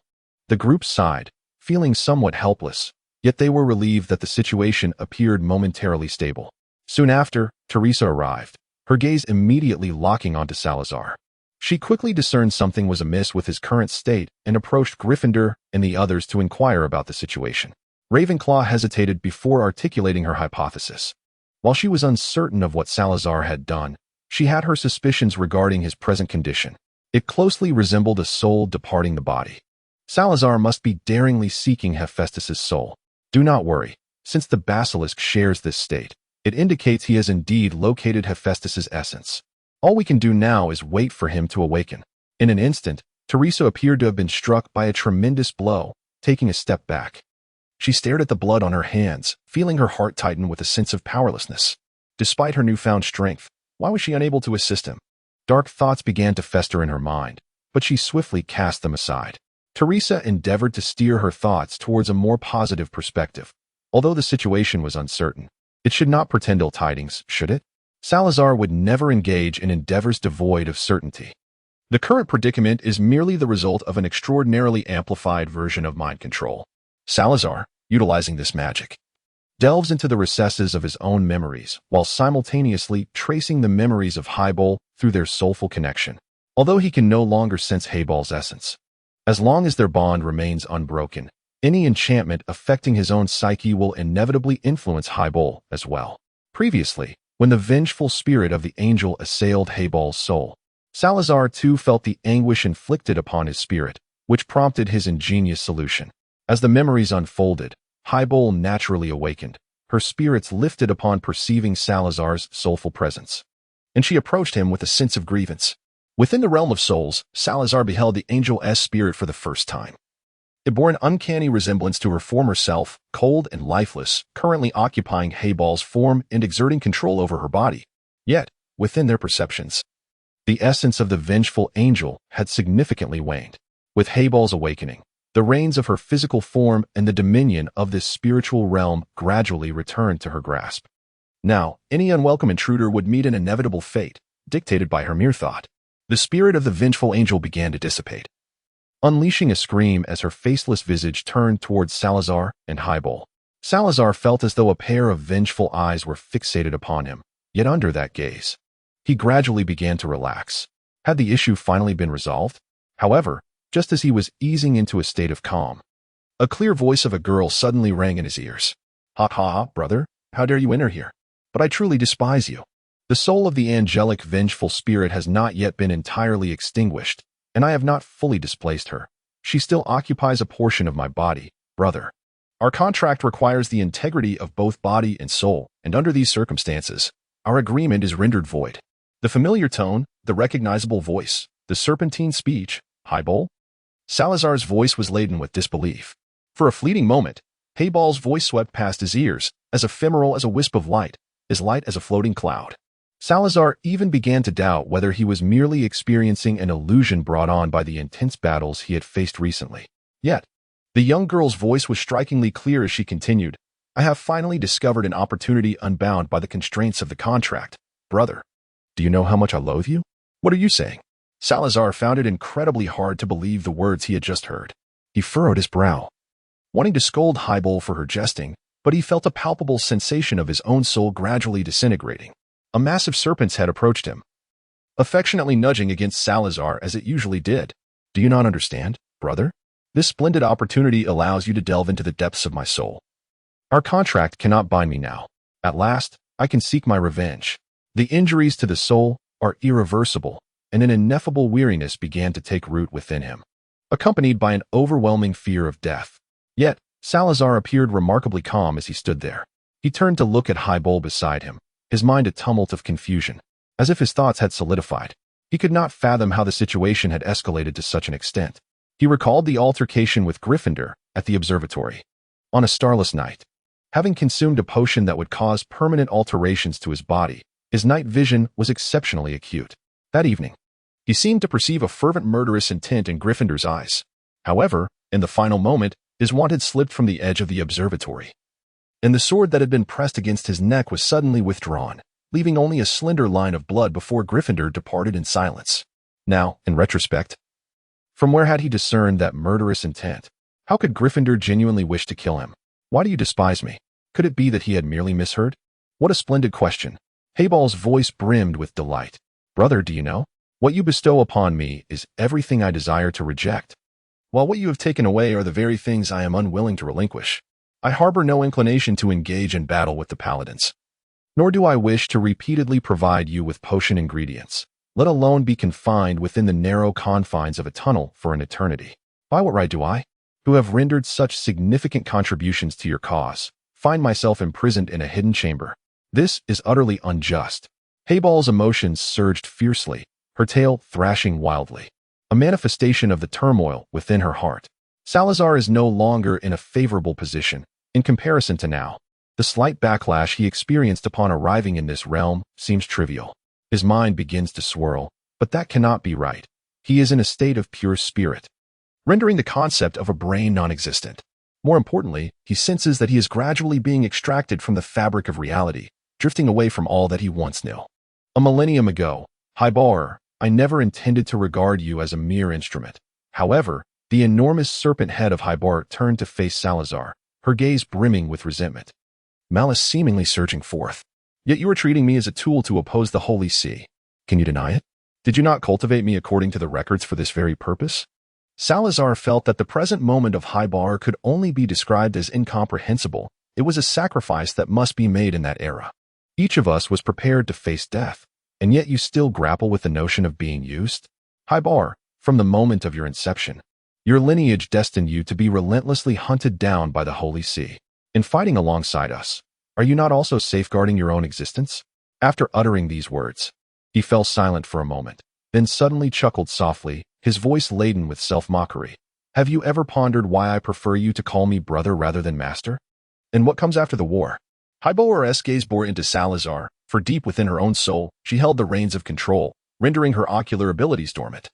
The group sighed, feeling somewhat helpless, yet they were relieved that the situation appeared momentarily stable. Soon after, Teresa arrived, her gaze immediately locking onto Salazar. She quickly discerned something was amiss with his current state and approached Gryffindor and the others to inquire about the situation. Ravenclaw hesitated before articulating her hypothesis. While she was uncertain of what Salazar had done, she had her suspicions regarding his present condition. It closely resembled a soul departing the body. Salazar must be daringly seeking Hephaestus's soul. Do not worry, since the basilisk shares this state. It indicates he has indeed located Hephaestus's essence. All we can do now is wait for him to awaken. In an instant, Teresa appeared to have been struck by a tremendous blow, taking a step back. She stared at the blood on her hands, feeling her heart tighten with a sense of powerlessness. Despite her newfound strength, why was she unable to assist him? Dark thoughts began to fester in her mind, but she swiftly cast them aside. Teresa endeavored to steer her thoughts towards a more positive perspective. Although the situation was uncertain, it should not portend ill tidings, should it? Salazar would never engage in endeavors devoid of certainty. The current predicament is merely the result of an extraordinarily amplified version of mind control. Salazar, utilizing this magic, delves into the recesses of his own memories while simultaneously tracing the memories of Highball through their soulful connection. Although he can no longer sense Hayball's essence, as long as their bond remains unbroken, any enchantment affecting his own psyche will inevitably influence Highball as well. Previously, when the vengeful spirit of the angel assailed Hayball's soul, Salazar too felt the anguish inflicted upon his spirit, which prompted his ingenious solution. As the memories unfolded, Highball naturally awakened, her spirits lifted upon perceiving Salazar's soulful presence, and she approached him with a sense of grievance. Within the realm of souls, Salazar beheld the angel's spirit for the first time. It bore an uncanny resemblance to her former self, cold and lifeless, currently occupying Hayball's form and exerting control over her body. Yet, within their perceptions, the essence of the vengeful angel had significantly waned. With Hayball's awakening, the reins of her physical form and the dominion of this spiritual realm gradually returned to her grasp. Now, any unwelcome intruder would meet an inevitable fate, dictated by her mere thought. The spirit of the vengeful angel began to dissipate, unleashing a scream as her faceless visage turned towards Salazar and Highball. Salazar felt as though a pair of vengeful eyes were fixated upon him, yet under that gaze, he gradually began to relax. Had the issue finally been resolved? However, just as he was easing into a state of calm, a clear voice of a girl suddenly rang in his ears. "Ha ha, brother, how dare you enter here? But I truly despise you. The soul of the angelic vengeful spirit has not yet been entirely extinguished, and I have not fully displaced her. She still occupies a portion of my body, brother. Our contract requires the integrity of both body and soul, and under these circumstances, our agreement is rendered void." The familiar tone, the recognizable voice, the serpentine speech, Highball? Salazar's voice was laden with disbelief. For a fleeting moment, Hayball's voice swept past his ears, as ephemeral as a wisp of light, as light as a floating cloud. Salazar even began to doubt whether he was merely experiencing an illusion brought on by the intense battles he had faced recently. Yet, the young girl's voice was strikingly clear as she continued, "I have finally discovered an opportunity unbound by the constraints of the contract. Brother, do you know how much I loathe you? What are you saying?" Salazar found it incredibly hard to believe the words he had just heard. He furrowed his brow, wanting to scold Highball for her jesting, but he felt a palpable sensation of his own soul gradually disintegrating. A massive serpent's head approached him, affectionately nudging against Salazar as it usually did. "Do you not understand, brother? This splendid opportunity allows you to delve into the depths of my soul. Our contract cannot bind me now. At last, I can seek my revenge." The injuries to the soul are irreversible, and an ineffable weariness began to take root within him, accompanied by an overwhelming fear of death. Yet, Salazar appeared remarkably calm as he stood there. He turned to look at Highball beside him, his mind a tumult of confusion, as if his thoughts had solidified. He could not fathom how the situation had escalated to such an extent. He recalled the altercation with Gryffindor at the observatory. On a starless night, having consumed a potion that would cause permanent alterations to his body, his night vision was exceptionally acute. That evening, he seemed to perceive a fervent murderous intent in Gryffindor's eyes. However, in the final moment, his wand slipped from the edge of the observatory, and the sword that had been pressed against his neck was suddenly withdrawn, leaving only a slender line of blood before Gryffindor departed in silence. Now, in retrospect, from where had he discerned that murderous intent? How could Gryffindor genuinely wish to kill him? "Why do you despise me?" Could it be that he had merely misheard? What a splendid question. Hayball's voice brimmed with delight. "Brother, do you know? What you bestow upon me is everything I desire to reject, while what you have taken away are the very things I am unwilling to relinquish. I harbor no inclination to engage in battle with the paladins, nor do I wish to repeatedly provide you with potion ingredients, let alone be confined within the narrow confines of a tunnel for an eternity. By what right do I, who have rendered such significant contributions to your cause, find myself imprisoned in a hidden chamber? This is utterly unjust." Hayball's emotions surged fiercely, her tail thrashing wildly, a manifestation of the turmoil within her heart. Salazar is no longer in a favorable position, in comparison to now. The slight backlash he experienced upon arriving in this realm seems trivial. His mind begins to swirl, but that cannot be right. He is in a state of pure spirit, rendering the concept of a brain non-existent. More importantly, he senses that he is gradually being extracted from the fabric of reality, drifting away from all that he once knew. A millennium ago, Highball, I never intended to regard you as a mere instrument. However, the enormous serpent head of Hybart turned to face Salazar, her gaze brimming with resentment. Malice seemingly surging forth. Yet you are treating me as a tool to oppose the Holy See. Can you deny it? Did you not cultivate me according to the records for this very purpose? Salazar felt that the present moment of Hybart could only be described as incomprehensible. It was a sacrifice that must be made in that era. Each of us was prepared to face death, and yet you still grapple with the notion of being used? Hybart, from the moment of your inception, your lineage destined you to be relentlessly hunted down by the Holy See. In fighting alongside us, are you not also safeguarding your own existence? After uttering these words, he fell silent for a moment, then suddenly chuckled softly, his voice laden with self-mockery. Have you ever pondered why I prefer you to call me brother rather than master? And what comes after the war? Hybora's gaze bore into Salazar, for deep within her own soul, she held the reins of control, rendering her ocular abilities dormant.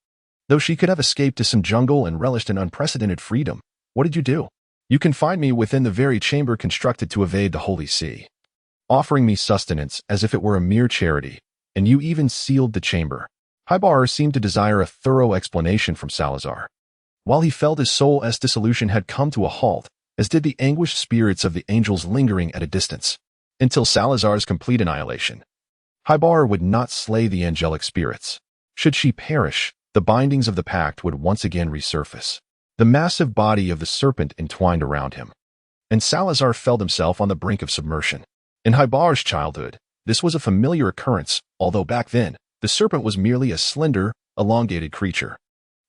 Though she could have escaped to some jungle and relished in unprecedented freedom, what did you do? You confined me within the very chamber constructed to evade the Holy See, offering me sustenance as if it were a mere charity, and you even sealed the chamber. Hybar seemed to desire a thorough explanation from Salazar. While he felt his soul's dissolution had come to a halt, as did the anguished spirits of the angels lingering at a distance, until Salazar's complete annihilation. Hybar would not slay the angelic spirits. Should she perish, the bindings of the pact would once again resurface. The massive body of the serpent entwined around him, and Salazar felt himself on the brink of submersion. In Hybar's childhood, this was a familiar occurrence, although back then, the serpent was merely a slender, elongated creature.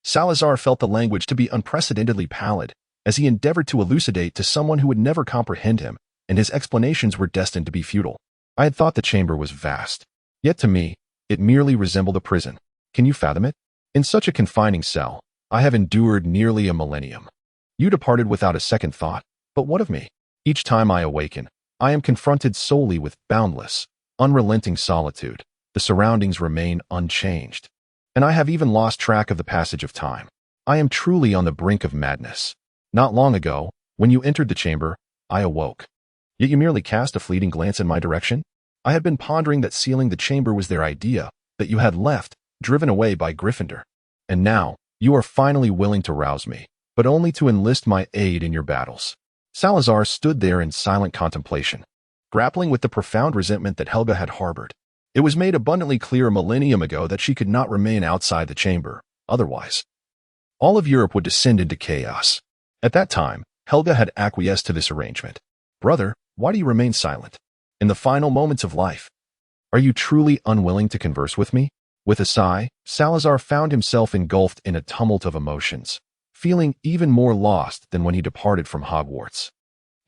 Salazar felt the language to be unprecedentedly pallid, as he endeavored to elucidate to someone who would never comprehend him, and his explanations were destined to be futile. I had thought the chamber was vast, yet to me, it merely resembled a prison. Can you fathom it? In such a confining cell, I have endured nearly a millennium. You departed without a second thought, but what of me? Each time I awaken, I am confronted solely with boundless, unrelenting solitude. The surroundings remain unchanged, and I have even lost track of the passage of time. I am truly on the brink of madness. Not long ago, when you entered the chamber, I awoke. Yet you merely cast a fleeting glance in my direction? I had been pondering that sealing the chamber was their idea, that you had left, driven away by Gryffindor. And now, you are finally willing to rouse me, but only to enlist my aid in your battles. Salazar stood there in silent contemplation, grappling with the profound resentment that Helga had harbored. It was made abundantly clear a millennium ago that she could not remain outside the chamber. Otherwise, all of Europe would descend into chaos. At that time, Helga had acquiesced to this arrangement. Brother, why do you remain silent? In the final moments of life, are you truly unwilling to converse with me? With a sigh, Salazar found himself engulfed in a tumult of emotions, feeling even more lost than when he departed from Hogwarts.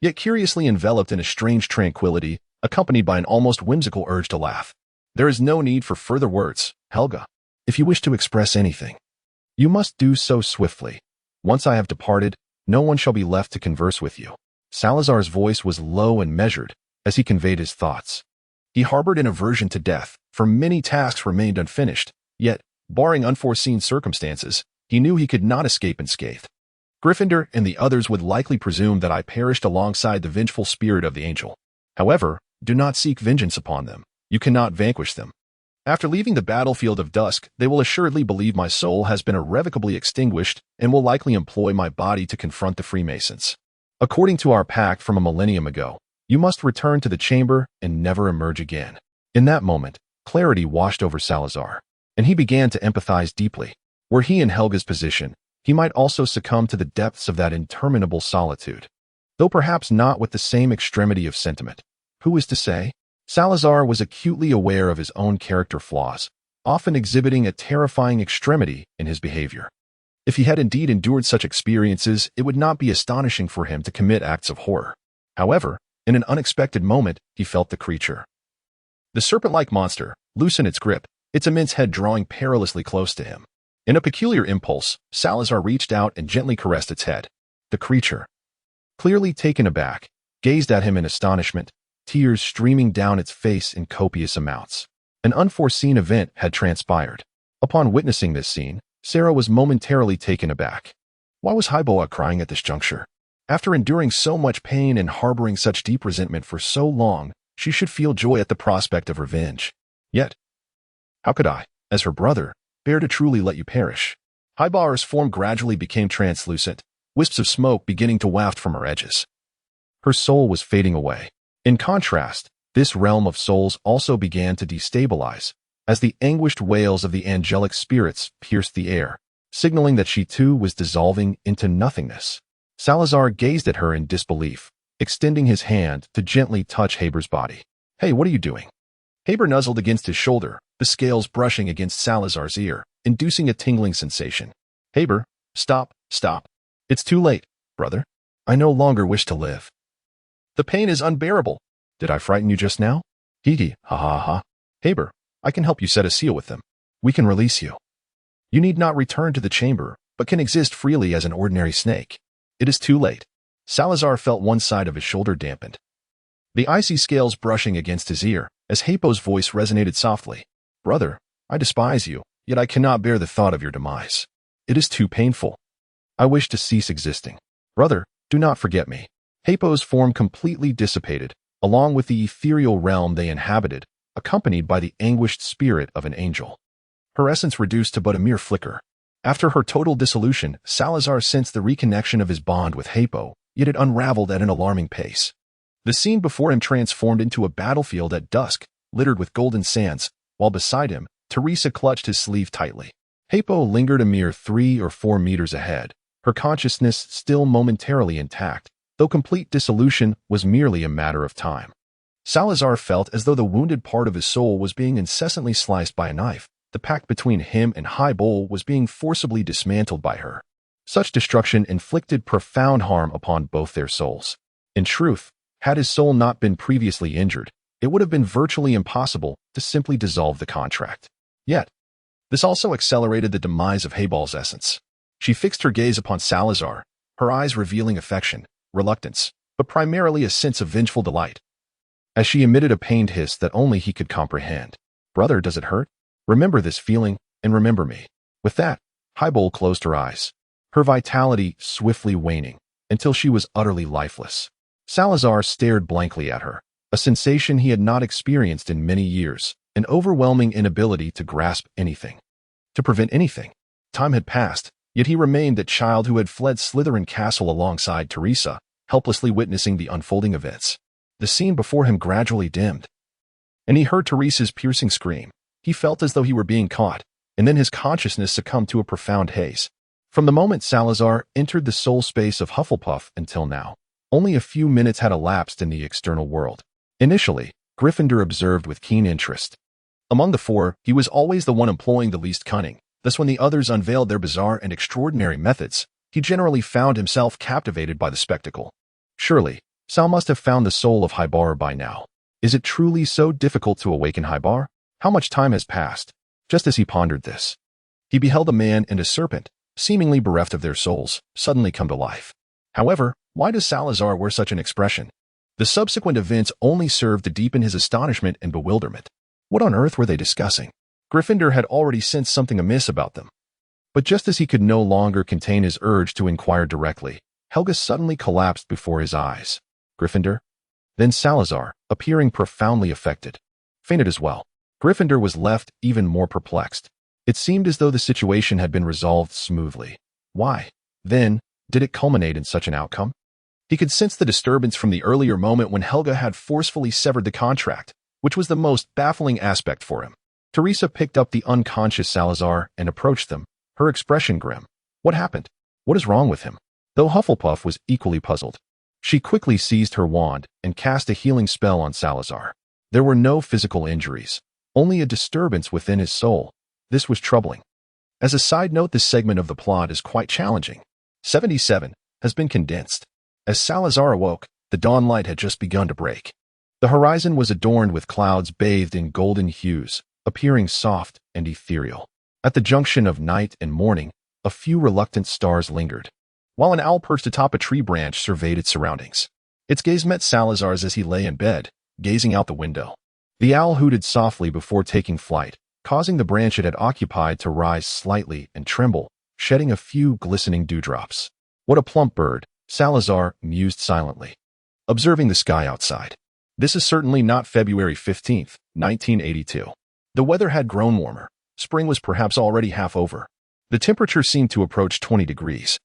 Yet curiously enveloped in a strange tranquility, accompanied by an almost whimsical urge to laugh. There is no need for further words, Helga. If you wish to express anything, you must do so swiftly. Once I have departed, no one shall be left to converse with you. Salazar's voice was low and measured as he conveyed his thoughts. He harbored an aversion to death, for many tasks remained unfinished, yet, barring unforeseen circumstances, he knew he could not escape unscathed. Gryffindor and the others would likely presume that I perished alongside the vengeful spirit of the angel. However, do not seek vengeance upon them. You cannot vanquish them. After leaving the battlefield of dusk, they will assuredly believe my soul has been irrevocably extinguished and will likely employ my body to confront the Freemasons. According to our pact from a millennium ago, you must return to the chamber and never emerge again. In that moment, clarity washed over Salazar, and he began to empathize deeply. Were he in Helga's position, he might also succumb to the depths of that interminable solitude, though perhaps not with the same extremity of sentiment. Who is to say? Salazar was acutely aware of his own character flaws, often exhibiting a terrifying extremity in his behavior. If he had indeed endured such experiences, it would not be astonishing for him to commit acts of horror. However, in an unexpected moment, he felt the creature. The serpent-like monster loosened its grip, its immense head drawing perilously close to him. In a peculiar impulse, Salazar reached out and gently caressed its head. The creature, clearly taken aback, gazed at him in astonishment, tears streaming down its face in copious amounts. An unforeseen event had transpired. Upon witnessing this scene, Sarah was momentarily taken aback. Why was Hyboa crying at this juncture? After enduring so much pain and harboring such deep resentment for so long, she should feel joy at the prospect of revenge. Yet, how could I, as her brother, bear to truly let you perish. Highbar's form gradually became translucent, wisps of smoke beginning to waft from her edges. Her soul was fading away. In contrast, this realm of souls also began to destabilize, as the anguished wails of the angelic spirits pierced the air, signaling that she too was dissolving into nothingness. Salazar gazed at her in disbelief, extending his hand to gently touch Haber's body. "Hey, what are you doing?" Haber nuzzled against his shoulder, the scales brushing against Salazar's ear, inducing a tingling sensation. "Haber, stop. It's too late, brother. I no longer wish to live. The pain is unbearable. Did I frighten you just now? Hee ha ha ha. Haber, I can help you set a seal with them. We can release you. You need not return to the chamber, but can exist freely as an ordinary snake. It is too late." Salazar felt one side of his shoulder dampened, the icy scales brushing against his ear, as Hapo's voice resonated softly. "Brother, I despise you, yet I cannot bear the thought of your demise. It is too painful. I wish to cease existing. Brother, do not forget me." Hapo's form completely dissipated, along with the ethereal realm they inhabited, accompanied by the anguished spirit of an angel. Her essence reduced to but a mere flicker. After her total dissolution, Salazar sensed the reconnection of his bond with Hapo, yet it unraveled at an alarming pace. The scene before him transformed into a battlefield at dusk, littered with golden sands, while beside him, Teresa clutched his sleeve tightly. Hapo lingered a mere 3 or 4 meters ahead, her consciousness still momentarily intact, though complete dissolution was merely a matter of time. Salazar felt as though the wounded part of his soul was being incessantly sliced by a knife. The pact between him and Highbull was being forcibly dismantled by her. Such destruction inflicted profound harm upon both their souls. In truth, had his soul not been previously injured, it would have been virtually impossible to simply dissolve the contract. Yet, this also accelerated the demise of Hayball's essence. She fixed her gaze upon Salazar, her eyes revealing affection, reluctance, but primarily a sense of vengeful delight. As she emitted a pained hiss that only he could comprehend. "Brother, does it hurt? Remember this feeling, and remember me." With that, Highbull closed her eyes, her vitality swiftly waning, until she was utterly lifeless. Salazar stared blankly at her, a sensation he had not experienced in many years, an overwhelming inability to grasp anything, to prevent anything. Time had passed, yet he remained that child who had fled Slytherin Castle alongside Teresa, helplessly witnessing the unfolding events. The scene before him gradually dimmed, and he heard Teresa's piercing scream. He felt as though he were being caught, and then his consciousness succumbed to a profound haze. From the moment Salazar entered the soul space of Hufflepuff until now, only a few minutes had elapsed in the external world. Initially, Gryffindor observed with keen interest. Among the four, he was always the one employing the least cunning. Thus, when the others unveiled their bizarre and extraordinary methods, he generally found himself captivated by the spectacle. Surely, Sal must have found the soul of Highbar by now. Is it truly so difficult to awaken Highbar? How much time has passed? Just as he pondered this, he beheld a man and a serpent, seemingly bereft of their souls, suddenly come to life. However, why does Salazar wear such an expression? The subsequent events only served to deepen his astonishment and bewilderment. What on earth were they discussing? Gryffindor had already sensed something amiss about them. But just as he could no longer contain his urge to inquire directly, Helga suddenly collapsed before his eyes. Gryffindor? Then Salazar, appearing profoundly affected, fainted as well. Gryffindor was left even more perplexed. It seemed as though the situation had been resolved smoothly. Why, then, did it culminate in such an outcome? He could sense the disturbance from the earlier moment when Helga had forcefully severed the contract, which was the most baffling aspect for him. Teresa picked up the unconscious Salazar and approached them, her expression grim. What happened? What is wrong with him? Though Hufflepuff was equally puzzled, she quickly seized her wand and cast a healing spell on Salazar. There were no physical injuries, only a disturbance within his soul. This was troubling. As a side note, this segment of the plot is quite challenging. 77 has been condensed. As Salazar awoke, the dawn light had just begun to break. The horizon was adorned with clouds bathed in golden hues, appearing soft and ethereal. At the junction of night and morning, a few reluctant stars lingered, while an owl perched atop a tree branch surveyed its surroundings. Its gaze met Salazar's as he lay in bed, gazing out the window. The owl hooted softly before taking flight, causing the branch it had occupied to rise slightly and tremble, shedding a few glistening dewdrops. What a plump bird, Salazar mused silently, observing the sky outside. This is certainly not February 15th, 1982. The weather had grown warmer, Spring was perhaps already half over. The temperature seemed to approach 20 degrees,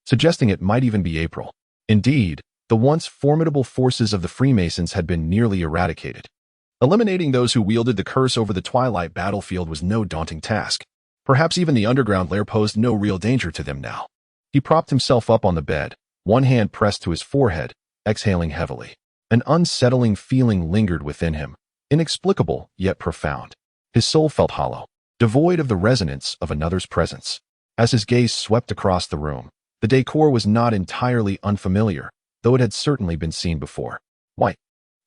suggesting it might even be April. Indeed, the once formidable forces of the Freemasons had been nearly eradicated. Eliminating those who wielded the curse over the twilight battlefield was no daunting task. Perhaps even the underground lair posed no real danger to them now. He propped himself up on the bed, one hand pressed to his forehead, exhaling heavily. An unsettling feeling lingered within him, inexplicable yet profound. His soul felt hollow, devoid of the resonance of another's presence. As his gaze swept across the room, the decor was not entirely unfamiliar, though it had certainly been seen before. White,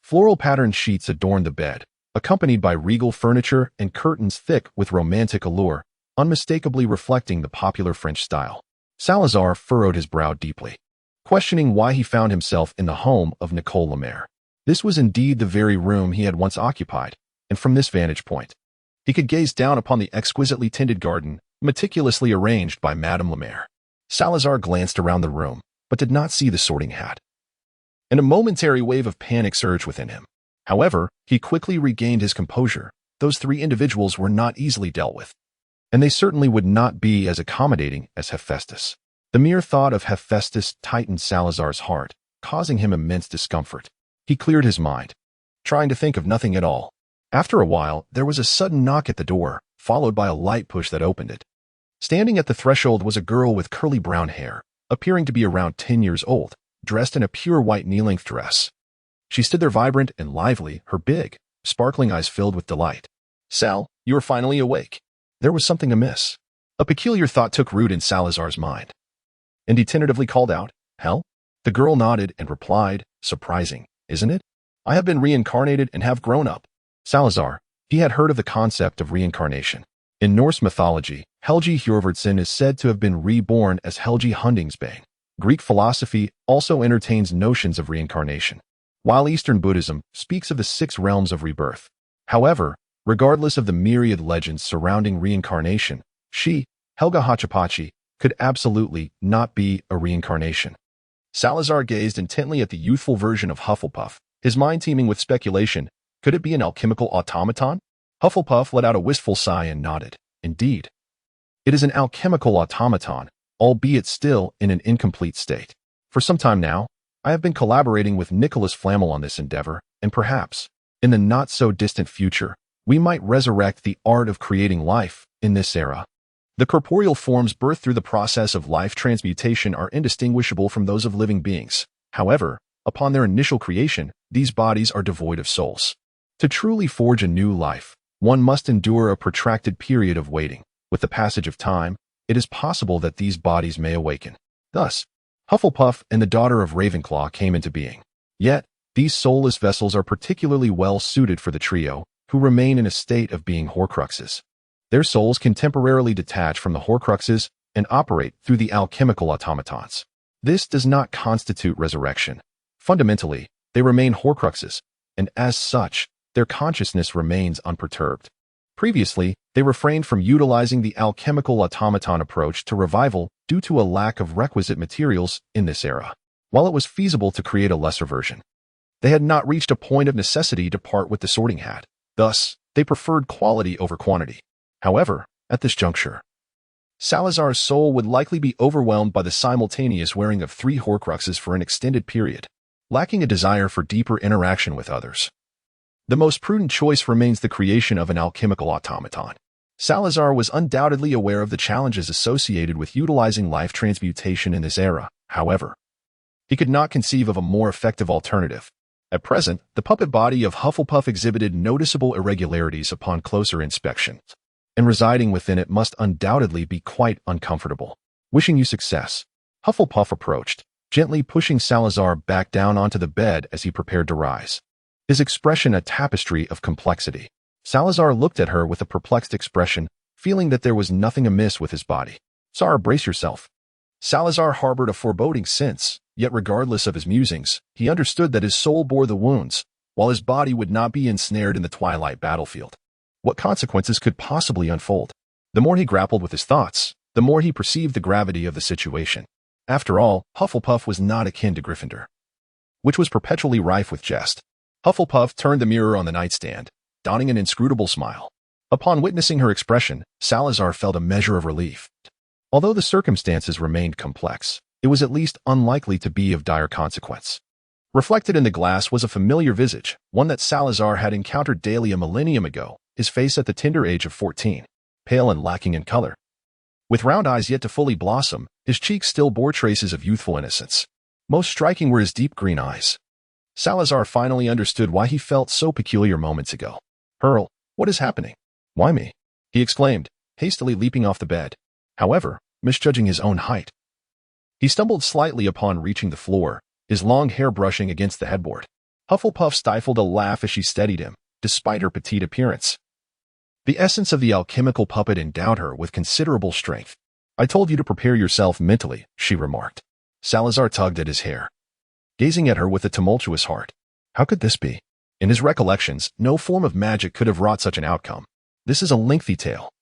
floral-patterned sheets adorned the bed, accompanied by regal furniture and curtains thick with romantic allure, unmistakably reflecting the popular French style. Salazar furrowed his brow deeply, questioning why he found himself in the home of Nicole Lemaire. This was indeed the very room he had once occupied, and from this vantage point, he could gaze down upon the exquisitely tended garden, meticulously arranged by Madame Lemaire. Salazar glanced around the room, but did not see the sorting hat, and a momentary wave of panic surged within him. However, he quickly regained his composure. Those three individuals were not easily dealt with, and they certainly would not be as accommodating as Hephaestus. The mere thought of Hephaestus tightened Salazar's heart, causing him immense discomfort. He cleared his mind, trying to think of nothing at all. After a while, there was a sudden knock at the door, followed by a light push that opened it. Standing at the threshold was a girl with curly brown hair, appearing to be around 10 years old, dressed in a pure white knee-length dress. She stood there vibrant and lively, her big, sparkling eyes filled with delight. "Sal, you are finally awake." There was something amiss. A peculiar thought took root in Salazar's mind, and he tentatively called out, "Hell?" The girl nodded and replied, "Surprising, isn't it? I have been reincarnated and have grown up." Salazar, he had heard of the concept of reincarnation. In Norse mythology, Helgi Hjörvardsson is said to have been reborn as Helgi Hundingsbane. Greek philosophy also entertains notions of reincarnation, while Eastern Buddhism speaks of the 6 realms of rebirth. However, regardless of the myriad legends surrounding reincarnation, she, Helga Hachapachi, could absolutely not be a reincarnation. Salazar gazed intently at the youthful version of Hufflepuff, his mind teeming with speculation. Could it be an alchemical automaton? Hufflepuff let out a wistful sigh and nodded. Indeed, it is an alchemical automaton, albeit still in an incomplete state. For some time now, I have been collaborating with Nicholas Flamel on this endeavor, and perhaps, in the not-so-distant future, we might resurrect the art of creating life in this era. The corporeal forms birthed through the process of life transmutation are indistinguishable from those of living beings. However, upon their initial creation, these bodies are devoid of souls. To truly forge a new life, one must endure a protracted period of waiting. With the passage of time, it is possible that these bodies may awaken. Thus, Hufflepuff and the daughter of Ravenclaw came into being. Yet, these soulless vessels are particularly well suited for the trio, who remain in a state of being Horcruxes. Their souls can temporarily detach from the Horcruxes and operate through the alchemical automatons. This does not constitute resurrection. Fundamentally, they remain Horcruxes, and as such, their consciousness remains unperturbed. Previously, they refrained from utilizing the alchemical automaton approach to revival due to a lack of requisite materials in this era. While it was feasible to create a lesser version, they had not reached a point of necessity to part with the sorting hat. Thus, they preferred quality over quantity. However, at this juncture, Salazar's soul would likely be overwhelmed by the simultaneous wearing of 3 Horcruxes for an extended period, lacking a desire for deeper interaction with others. The most prudent choice remains the creation of an alchemical automaton. Salazar was undoubtedly aware of the challenges associated with utilizing life transmutation in this era. However, he could not conceive of a more effective alternative. At present, the puppet body of Hufflepuff exhibited noticeable irregularities upon closer inspection, and residing within it must undoubtedly be quite uncomfortable. Wishing you success, Hufflepuff approached, gently pushing Salazar back down onto the bed as he prepared to rise, his expression a tapestry of complexity. Salazar looked at her with a perplexed expression, feeling that there was nothing amiss with his body. "Sara, brace yourself." Salazar harbored a foreboding sense, yet regardless of his musings, he understood that his soul bore the wounds, while his body would not be ensnared in the twilight battlefield. What consequences could possibly unfold? The more he grappled with his thoughts, the more he perceived the gravity of the situation. After all, Hufflepuff was not akin to Gryffindor, which was perpetually rife with jest. Hufflepuff turned the mirror on the nightstand, donning an inscrutable smile. Upon witnessing her expression, Salazar felt a measure of relief. Although the circumstances remained complex, it was at least unlikely to be of dire consequence. Reflected in the glass was a familiar visage, one that Salazar had encountered daily a millennium ago, his face at the tender age of 14, pale and lacking in color. With round eyes yet to fully blossom, his cheeks still bore traces of youthful innocence. Most striking were his deep green eyes. Salazar finally understood why he felt so peculiar moments ago. "Pearl, what is happening? Why me?" he exclaimed, hastily leaping off the bed. However, misjudging his own height. He stumbled slightly upon reaching the floor, his long hair brushing against the headboard. Hufflepuff stifled a laugh as she steadied him, despite her petite appearance. The essence of the alchemical puppet endowed her with considerable strength. "I told you to prepare yourself mentally," she remarked. Salazar tugged at his hair, gazing at her with a tumultuous heart. How could this be? In his recollections, no form of magic could have wrought such an outcome. This is a lengthy tale.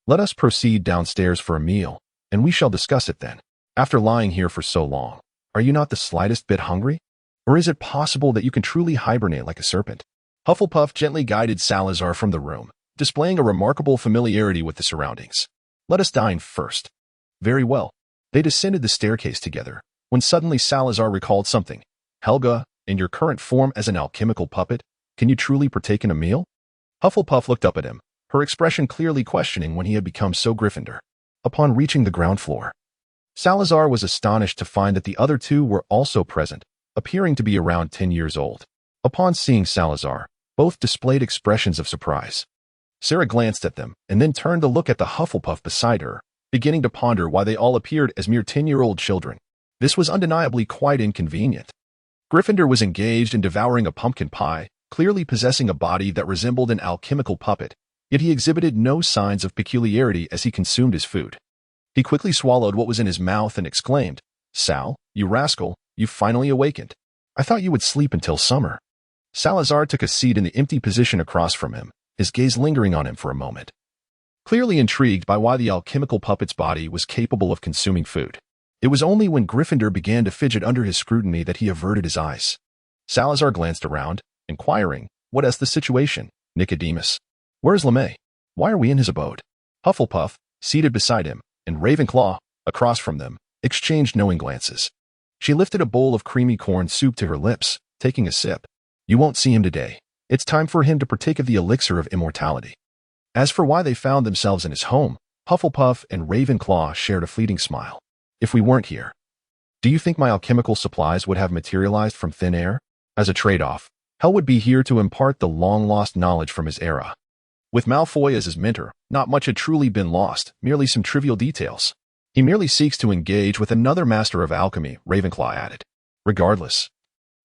Let us proceed downstairs for a meal, and we shall discuss it then. After lying here for so long, are you not the slightest bit hungry? Or is it possible that you can truly hibernate like a serpent? Hufflepuff gently guided Salazar from the room, displaying a remarkable familiarity with the surroundings. "Let us dine first." Very well. They descended the staircase together, when suddenly Salazar recalled something. "Helga, in your current form as an alchemical puppet, can you truly partake in a meal?" Hufflepuff looked up at him, her expression clearly questioning when he had become so Gryffindor. Upon reaching the ground floor, Salazar was astonished to find that the other two were also present, appearing to be around 10 years old. Upon seeing Salazar, both displayed expressions of surprise. Sarah glanced at them and then turned to look at the Hufflepuff beside her, beginning to ponder why they all appeared as mere 10-year-old children. This was undeniably quite inconvenient. Gryffindor was engaged in devouring a pumpkin pie, clearly possessing a body that resembled an alchemical puppet, yet he exhibited no signs of peculiarity as he consumed his food. He quickly swallowed what was in his mouth and exclaimed, "Sal, you rascal, you've finally awakened. I thought you would sleep until summer." Salazar took a seat in the empty position across from him, his gaze lingering on him for a moment. Clearly intrigued by why the alchemical puppet's body was capable of consuming food. It was only when Gryffindor began to fidget under his scrutiny that he averted his eyes. Salazar glanced around, inquiring, "What is the situation, Nicodemus? Where's LeMay? Why are we in his abode?" Hufflepuff, seated beside him, and Ravenclaw, across from them, exchanged knowing glances. She lifted a bowl of creamy corn soup to her lips, taking a sip. "You won't see him today. It's time for him to partake of the elixir of immortality." As for why they found themselves in his home, Hufflepuff and Ravenclaw shared a fleeting smile. "If we weren't here, do you think my alchemical supplies would have materialized from thin air? As a trade-off, Hell would be here to impart the long-lost knowledge from his era. With Malfoy as his mentor, not much had truly been lost, merely some trivial details. He merely seeks to engage with another master of alchemy," Ravenclaw added. "Regardless,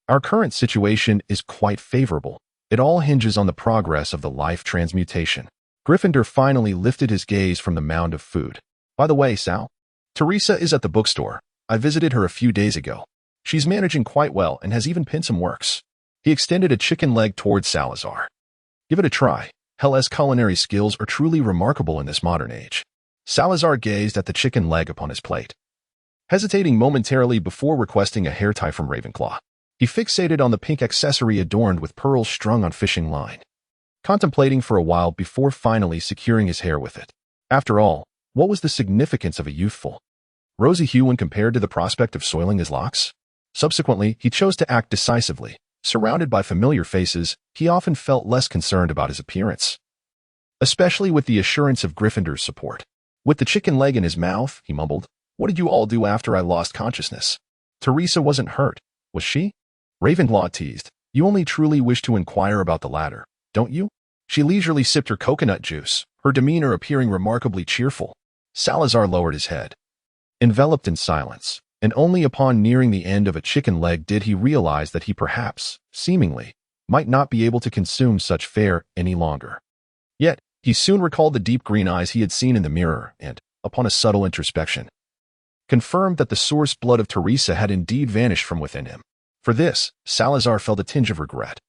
our current situation is quite favorable. It all hinges on the progress of the life transmutation." Gryffindor finally lifted his gaze from the mound of food. "By the way, Sal, Teresa is at the bookstore. I visited her a few days ago. She's managing quite well and has even penned some works." He extended a chicken leg towards Salazar. "Give it a try. Hell's culinary skills are truly remarkable in this modern age." Salazar gazed at the chicken leg upon his plate, hesitating momentarily before requesting a hair tie from Ravenclaw. He fixated on the pink accessory adorned with pearls strung on fishing line, contemplating for a while before finally securing his hair with it. After all, what was the significance of a youthful, rosy hue when compared to the prospect of soiling his locks? Subsequently, he chose to act decisively. Surrounded by familiar faces, he often felt less concerned about his appearance, especially with the assurance of Gryffindor's support. With the chicken leg in his mouth, he mumbled, "What did you all do after I lost consciousness? Teresa wasn't hurt, was she?" Ravenclaw teased, "You only truly wish to inquire about the latter, don't you?" She leisurely sipped her coconut juice, her demeanor appearing remarkably cheerful. Salazar lowered his head, enveloped in silence, and only upon nearing the end of a chicken leg did he realize that he perhaps, seemingly, might not be able to consume such fare any longer. Yet, he soon recalled the deep green eyes he had seen in the mirror and, upon a subtle introspection, confirmed that the source blood of Teresa had indeed vanished from within him. For this, Salazar felt a tinge of regret.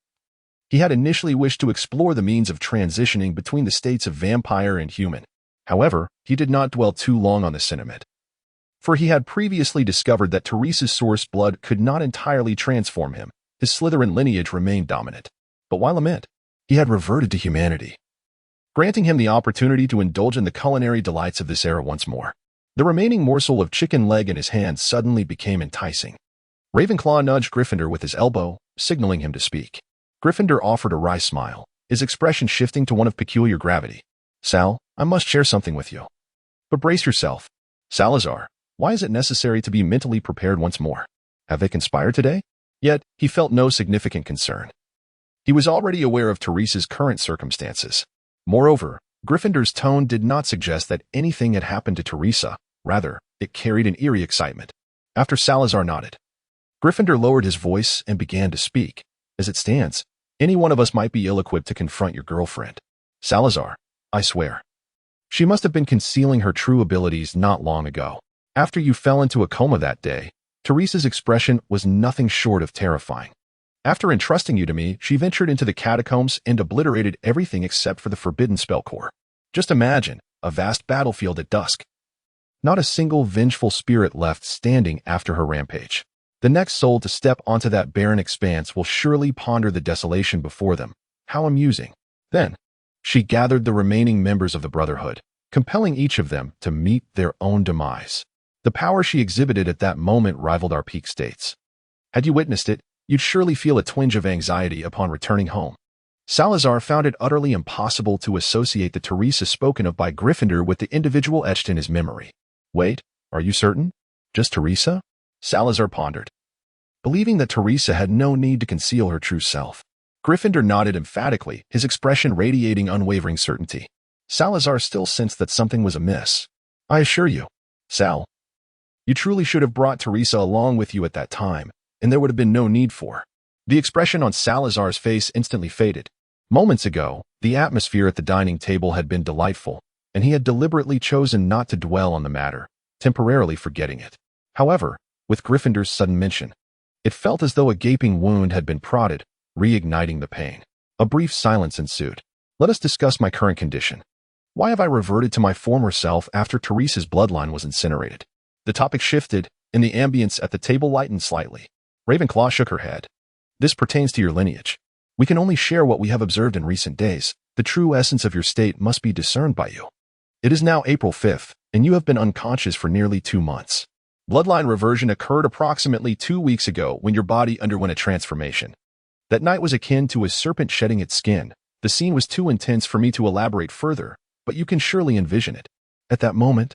He had initially wished to explore the means of transitioning between the states of vampire and human. However, he did not dwell too long on the sentiment, for he had previously discovered that Teresa's source blood could not entirely transform him. His Slytherin lineage remained dominant. But while lament, he had reverted to humanity. granting him the opportunity to indulge in the culinary delights of this era once more. The remaining morsel of chicken leg in his hand suddenly became enticing. Ravenclaw nudged Gryffindor with his elbow, signaling him to speak. Gryffindor offered a wry smile, his expression shifting to one of peculiar gravity. Sal, I must share something with you. But brace yourself. Salazar, why is it necessary to be mentally prepared once more? Have they conspired today? Yet, he felt no significant concern. He was already aware of Teresa's current circumstances. Moreover, Gryffindor's tone did not suggest that anything had happened to Teresa. Rather, it carried an eerie excitement. After Salazar nodded, Gryffindor lowered his voice and began to speak. As it stands, any one of us might be ill-equipped to confront your girlfriend. Salazar, I swear. She must have been concealing her true abilities not long ago. After you fell into a coma that day, Teresa's expression was nothing short of terrifying. After entrusting you to me, she ventured into the catacombs and obliterated everything except for the forbidden spell core. Just imagine, a vast battlefield at dusk. Not a single vengeful spirit left standing after her rampage. The next soul to step onto that barren expanse will surely ponder the desolation before them. How amusing. Then, she gathered the remaining members of the Brotherhood, compelling each of them to meet their own demise. The power she exhibited at that moment rivaled our peak states. Had you witnessed it, you'd surely feel a twinge of anxiety upon returning home. Salazar found it utterly impossible to associate the Teresa spoken of by Gryffindor with the individual etched in his memory. Wait, are you certain? Just Teresa? Salazar pondered, believing that Teresa had no need to conceal her true self. Gryffindor nodded emphatically, his expression radiating unwavering certainty. Salazar still sensed that something was amiss. I assure you, Sal, you truly should have brought Teresa along with you at that time, and there would have been no need for. The expression on Salazar's face instantly faded. Moments ago, the atmosphere at the dining table had been delightful, and he had deliberately chosen not to dwell on the matter, temporarily forgetting it. However, with Gryffindor's sudden mention, it felt as though a gaping wound had been prodded, reigniting the pain. A brief silence ensued. Let us discuss my current condition. Why have I reverted to my former self after Teresa's bloodline was incinerated? The topic shifted, and the ambience at the table lightened slightly. Ravenclaw shook her head. This pertains to your lineage. We can only share what we have observed in recent days. The true essence of your state must be discerned by you. It is now April 5th, and you have been unconscious for nearly 2 months. Bloodline reversion occurred approximately 2 weeks ago when your body underwent a transformation. That night was akin to a serpent shedding its skin. The scene was too intense for me to elaborate further, but you can surely envision it. At that moment,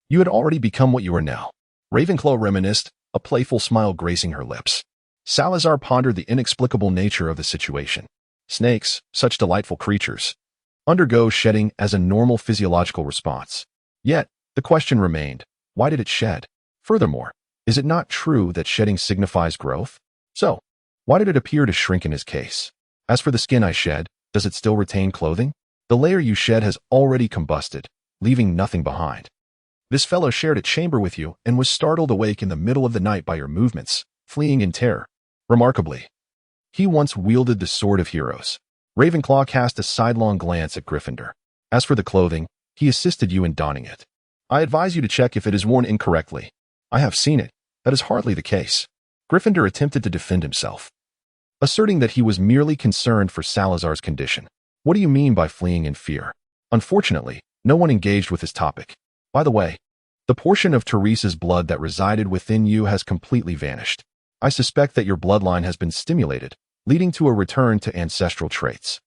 you had already become what you are now. Ravenclaw reminisced, a playful smile gracing her lips. Salazar pondered the inexplicable nature of the situation. Snakes, such delightful creatures, undergo shedding as a normal physiological response. Yet, the question remained, why did it shed? Furthermore, is it not true that shedding signifies growth? So, why did it appear to shrink in his case? As for the skin I shed, does it still retain clothing? The layer you shed has already combusted, leaving nothing behind. This fellow shared a chamber with you and was startled awake in the middle of the night by your movements, fleeing in terror. Remarkably, he once wielded the sword of heroes. Ravenclaw cast a sidelong glance at Gryffindor. As for the clothing, he assisted you in donning it. I advise you to check if it is worn incorrectly. I have seen it. That is hardly the case. Gryffindor attempted to defend himself, asserting that he was merely concerned for Salazar's condition. What do you mean by fleeing in fear? Unfortunately, no one engaged with this topic. By the way, the portion of Teresa's blood that resided within you has completely vanished. I suspect that your bloodline has been stimulated, leading to a return to ancestral traits.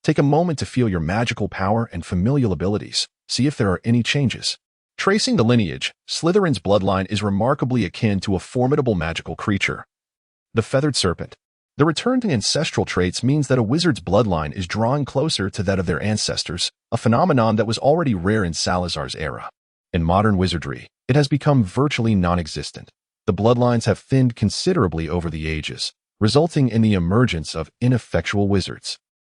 Take a moment to feel your magical power and familial abilities. See if there are any changes. Tracing the lineage, Slytherin's bloodline is remarkably akin to a formidable magical creature, the feathered serpent. The return to ancestral traits means that a wizard's bloodline is drawing closer to that of their ancestors, a phenomenon that was already rare in Salazar's era. In modern wizardry, it has become virtually non-existent. The bloodlines have thinned considerably over the ages, resulting in the emergence of ineffectual wizards.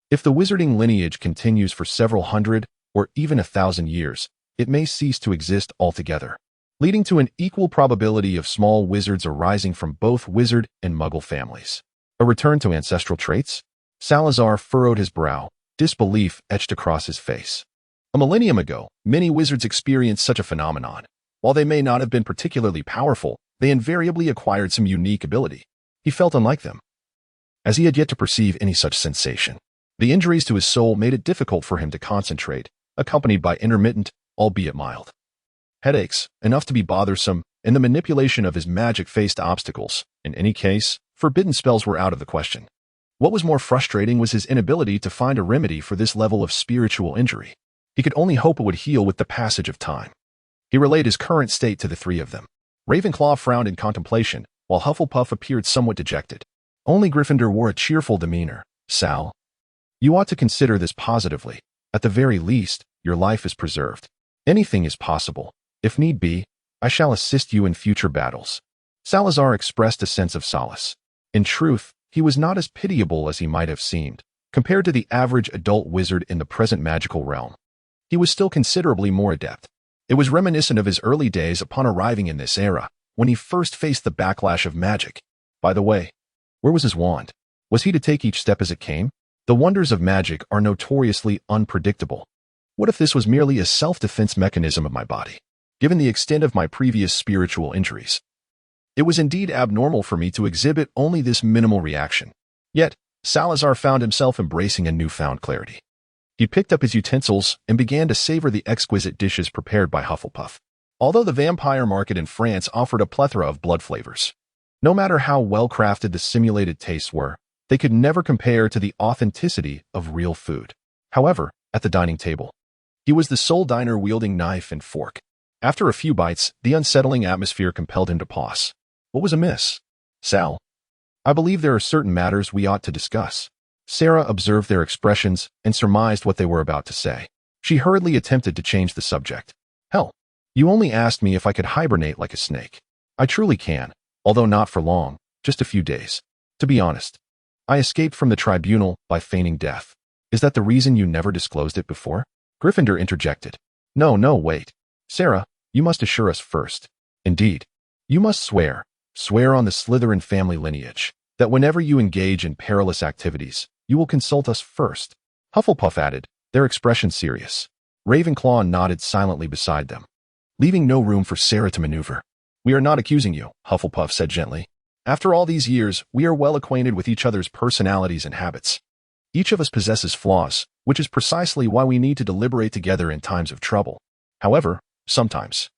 If the wizarding lineage continues for several hundred or even 1,000 years, it may cease to exist altogether, leading to an equal probability of small wizards arising from both wizard and muggle families. A return to ancestral traits? Salazar furrowed his brow, disbelief etched across his face. A millennium ago, many wizards experienced such a phenomenon. While they may not have been particularly powerful, they invariably acquired some unique ability. He felt unlike them, as he had yet to perceive any such sensation. The injuries to his soul made it difficult for him to concentrate, accompanied by intermittent, albeit mild, headaches, enough to be bothersome, and the manipulation of his magic faced obstacles. In any case, forbidden spells were out of the question. What was more frustrating was his inability to find a remedy for this level of spiritual injury. He could only hope it would heal with the passage of time. He relayed his current state to the three of them. Ravenclaw frowned in contemplation, while Hufflepuff appeared somewhat dejected. Only Gryffindor wore a cheerful demeanor. Sal, you ought to consider this positively. At the very least, your life is preserved. Anything is possible. If need be, I shall assist you in future battles. Salazar expressed a sense of solace. In truth, he was not as pitiable as he might have seemed. Compared to the average adult wizard in the present magical realm, he was still considerably more adept. It was reminiscent of his early days upon arriving in this era, when he first faced the backlash of magic. By the way, where was his wand? Was he to take each step as it came? The wonders of magic are notoriously unpredictable. What if this was merely a self-defense mechanism of my body? Given the extent of my previous spiritual injuries, it was indeed abnormal for me to exhibit only this minimal reaction. Yet, Salazar found himself embracing a newfound clarity. He picked up his utensils and began to savor the exquisite dishes prepared by Hufflepuff. Although the vampire market in France offered a plethora of blood flavors, no matter how well-crafted the simulated tastes were, they could never compare to the authenticity of real food. However, at the dining table, he was the sole diner wielding knife and fork. After a few bites, the unsettling atmosphere compelled him to pause. What was amiss? Sal, I believe there are certain matters we ought to discuss. Sarah observed their expressions and surmised what they were about to say. She hurriedly attempted to change the subject. Hell, you only asked me if I could hibernate like a snake. I truly can, although not for long, just a few days. To be honest, I escaped from the tribunal by feigning death. Is that the reason you never disclosed it before? Gryffindor interjected. No, wait. Sarah, you must assure us first. Indeed, you must swear on the Slytherin family lineage, that whenever you engage in perilous activities, you will consult us first. Hufflepuff added, their expression serious. Ravenclaw nodded silently beside them, leaving no room for Sarah to maneuver. We are not accusing you, Hufflepuff said gently. After all these years, we are well acquainted with each other's personalities and habits. Each of us possesses flaws, which is precisely why we need to deliberate together in times of trouble. However, sometimes.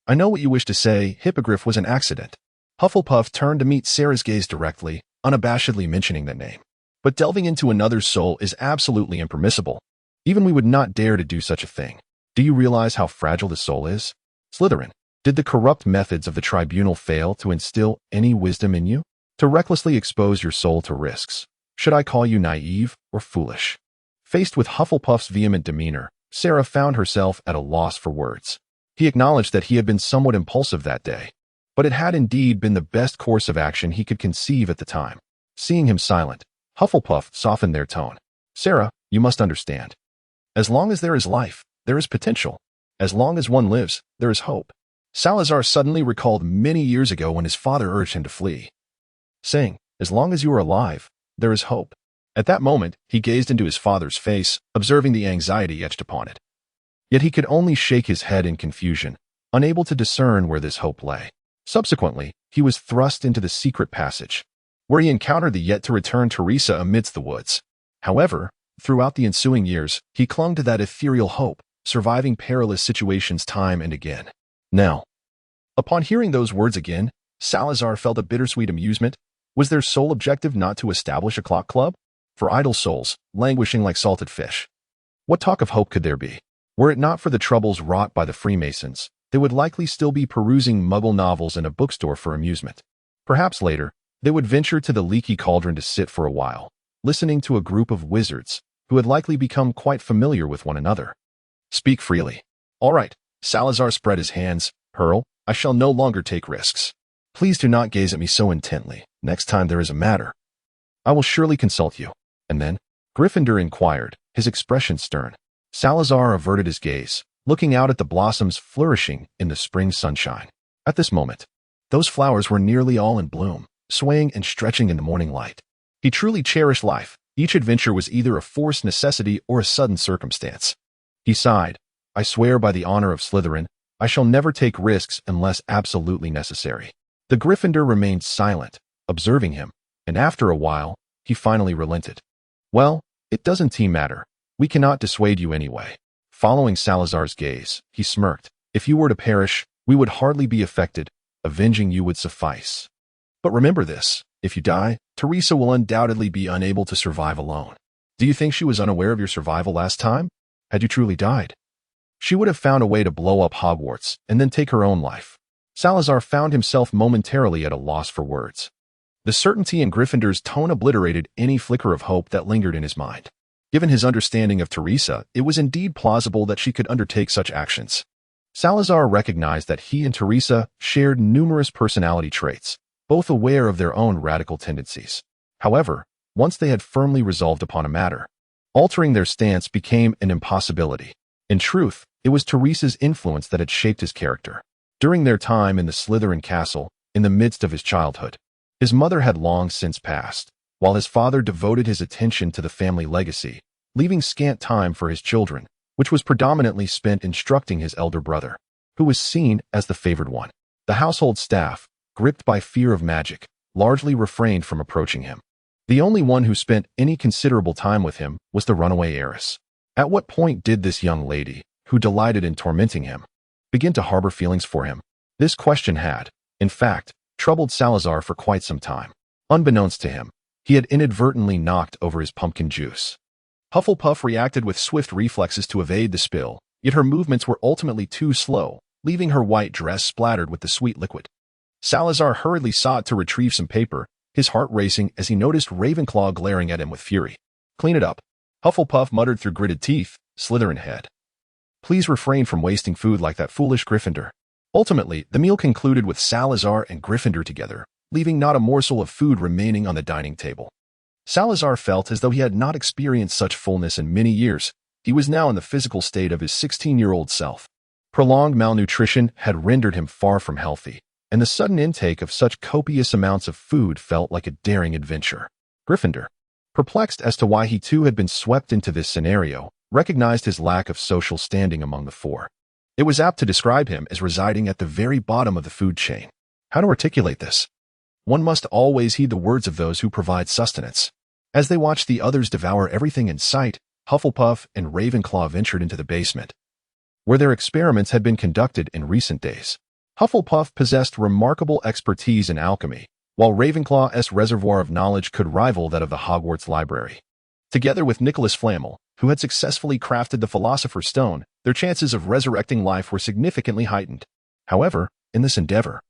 I know what you wish to say, Hippogriff was an accident. Hufflepuff turned to meet Sarah's gaze directly, unabashedly mentioning that name. But delving into another's soul is absolutely impermissible. Even we would not dare to do such a thing. Do you realize how fragile the soul is? Slytherin, did the corrupt methods of the tribunal fail to instill any wisdom in you? To recklessly expose your soul to risks? Should I call you naive or foolish? Faced with Hufflepuff's vehement demeanor, Sarah found herself at a loss for words. He acknowledged that he had been somewhat impulsive that day, but it had indeed been the best course of action he could conceive at the time. Seeing him silent, Hufflepuff softened their tone. Sarah, you must understand. As long as there is life, there is potential. As long as one lives, there is hope. Salazar suddenly recalled many years ago when his father urged him to flee, saying, as long as you are alive, there is hope. At that moment, he gazed into his father's face, observing the anxiety etched upon it. Yet he could only shake his head in confusion, unable to discern where this hope lay. Subsequently, he was thrust into the secret passage, where he encountered the yet-to-return Teresa amidst the woods. However, throughout the ensuing years, he clung to that ethereal hope, surviving perilous situations time and again. Now, upon hearing those words again, Salazar felt a bittersweet amusement. Was their sole objective not to establish a clock club? For idle souls, languishing like salted fish. What talk of hope could there be? Were it not for the troubles wrought by the Freemasons, they would likely still be perusing Muggle novels in a bookstore for amusement. Perhaps later, they would venture to the leaky cauldron to sit for a while, listening to a group of wizards who had likely become quite familiar with one another. Speak freely. All right, Salazar spread his hands. Pearl, I shall no longer take risks. Please do not gaze at me so intently. Next time there is a matter, I will surely consult you. And then, Gryffindor inquired, his expression stern. Salazar averted his gaze, looking out at the blossoms flourishing in the spring sunshine. At this moment, those flowers were nearly all in bloom, swaying and stretching in the morning light. He truly cherished life. Each adventure was either a forced necessity or a sudden circumstance. He sighed. I swear by the honor of Slytherin, I shall never take risks unless absolutely necessary. The Gryffindor remained silent, observing him, and after a while, he finally relented. Well, It doesn't matter. We cannot dissuade you anyway. Following Salazar's gaze, he smirked. If you were to perish, we would hardly be affected. Avenging you would suffice. But remember this, if you die, Teresa will undoubtedly be unable to survive alone. Do you think she was unaware of your survival last time? Had you truly died, she would have found a way to blow up Hogwarts and then take her own life. Salazar found himself momentarily at a loss for words. The certainty in Gryffindor's tone obliterated any flicker of hope that lingered in his mind. Given his understanding of Teresa, it was indeed plausible that she could undertake such actions. Salazar recognized that he and Teresa shared numerous personality traits, both aware of their own radical tendencies. However, once they had firmly resolved upon a matter, altering their stance became an impossibility. In truth, it was Teresa's influence that had shaped his character. During their time in the Slytherin castle, in the midst of his childhood, his mother had long since passed, while his father devoted his attention to the family legacy, leaving scant time for his children, which was predominantly spent instructing his elder brother, who was seen as the favored one. The household staff, gripped by fear of magic, largely refrained from approaching him. The only one who spent any considerable time with him was the runaway heiress. At what point did this young lady, who delighted in tormenting him, begin to harbor feelings for him? This question had, in fact, troubled Salazar for quite some time. Unbeknownst to him, he had inadvertently knocked over his pumpkin juice. Hufflepuff reacted with swift reflexes to evade the spill, yet her movements were ultimately too slow, leaving her white dress splattered with the sweet liquid. Salazar hurriedly sought to retrieve some paper, his heart racing as he noticed Ravenclaw glaring at him with fury. Clean it up. Hufflepuff muttered through gritted teeth, Slytherin head. Please refrain from wasting food like that foolish Gryffindor. Ultimately, the meal concluded with Salazar and Gryffindor together, leaving not a morsel of food remaining on the dining table. Salazar felt as though he had not experienced such fullness in many years. He was now in the physical state of his 16-year-old self. Prolonged malnutrition had rendered him far from healthy, and the sudden intake of such copious amounts of food felt like a daring adventure. Gryffindor, perplexed as to why he too had been swept into this scenario, recognized his lack of social standing among the four. It was apt to describe him as residing at the very bottom of the food chain. How to articulate this? One must always heed the words of those who provide sustenance. As they watched the others devour everything in sight, Hufflepuff and Ravenclaw ventured into the basement, where their experiments had been conducted in recent days. Hufflepuff possessed remarkable expertise in alchemy, while Ravenclaw's reservoir of knowledge could rival that of the Hogwarts library. Together with Nicholas Flamel, who had successfully crafted the Philosopher's Stone, their chances of resurrecting life were significantly heightened. However, in this endeavor,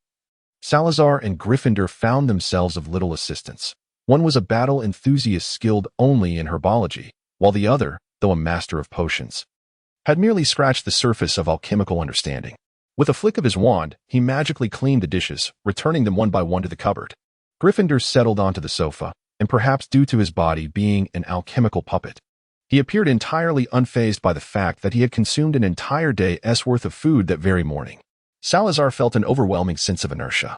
Salazar and Gryffindor found themselves of little assistance. One was a battle enthusiast skilled only in herbology, while the other, though a master of potions, had merely scratched the surface of alchemical understanding. With a flick of his wand, he magically cleaned the dishes, returning them one by one to the cupboard. Gryffindor settled onto the sofa, and perhaps due to his body being an alchemical puppet, he appeared entirely unfazed by the fact that he had consumed an entire day's worth of food that very morning. Salazar felt an overwhelming sense of inertia.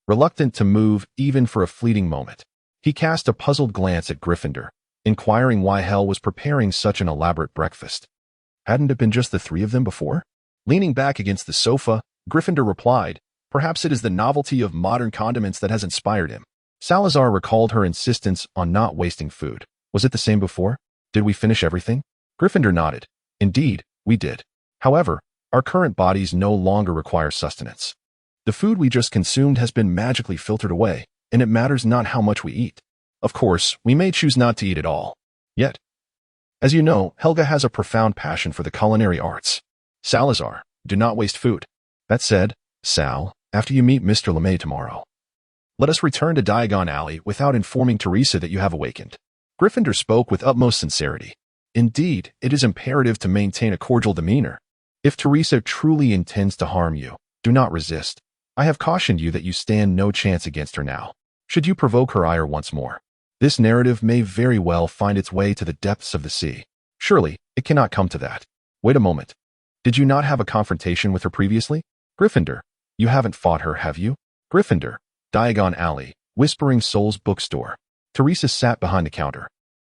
Reluctant to move even for a fleeting moment, he cast a puzzled glance at Gryffindor, inquiring why hell was preparing such an elaborate breakfast. Hadn't it been just the three of them before? Leaning back against the sofa, Gryffindor replied, perhaps it is the novelty of modern condiments that has inspired him. Salazar recalled her insistence on not wasting food. Was it the same before? Did we finish everything? Gryffindor nodded. Indeed, we did. However, our current bodies no longer require sustenance. The food we just consumed has been magically filtered away, and it matters not how much we eat. Of course, we may choose not to eat at all. Yet, as you know, Helga has a profound passion for the culinary arts. Salazar, do not waste food. That said, Sal, after you meet Mr. LeMay tomorrow, let us return to Diagon Alley without informing Teresa that you have awakened. Gryffindor spoke with utmost sincerity. Indeed, it is imperative to maintain a cordial demeanor. If Teresa truly intends to harm you, do not resist. I have cautioned you that you stand no chance against her now. Should you provoke her ire once more, this narrative may very well find its way to the depths of the sea. Surely, it cannot come to that. Wait a moment. Did you not have a confrontation with her previously? Gryffindor, you haven't fought her, have you? Gryffindor, Diagon Alley, Whispering Souls Bookstore. Teresa sat behind the counter,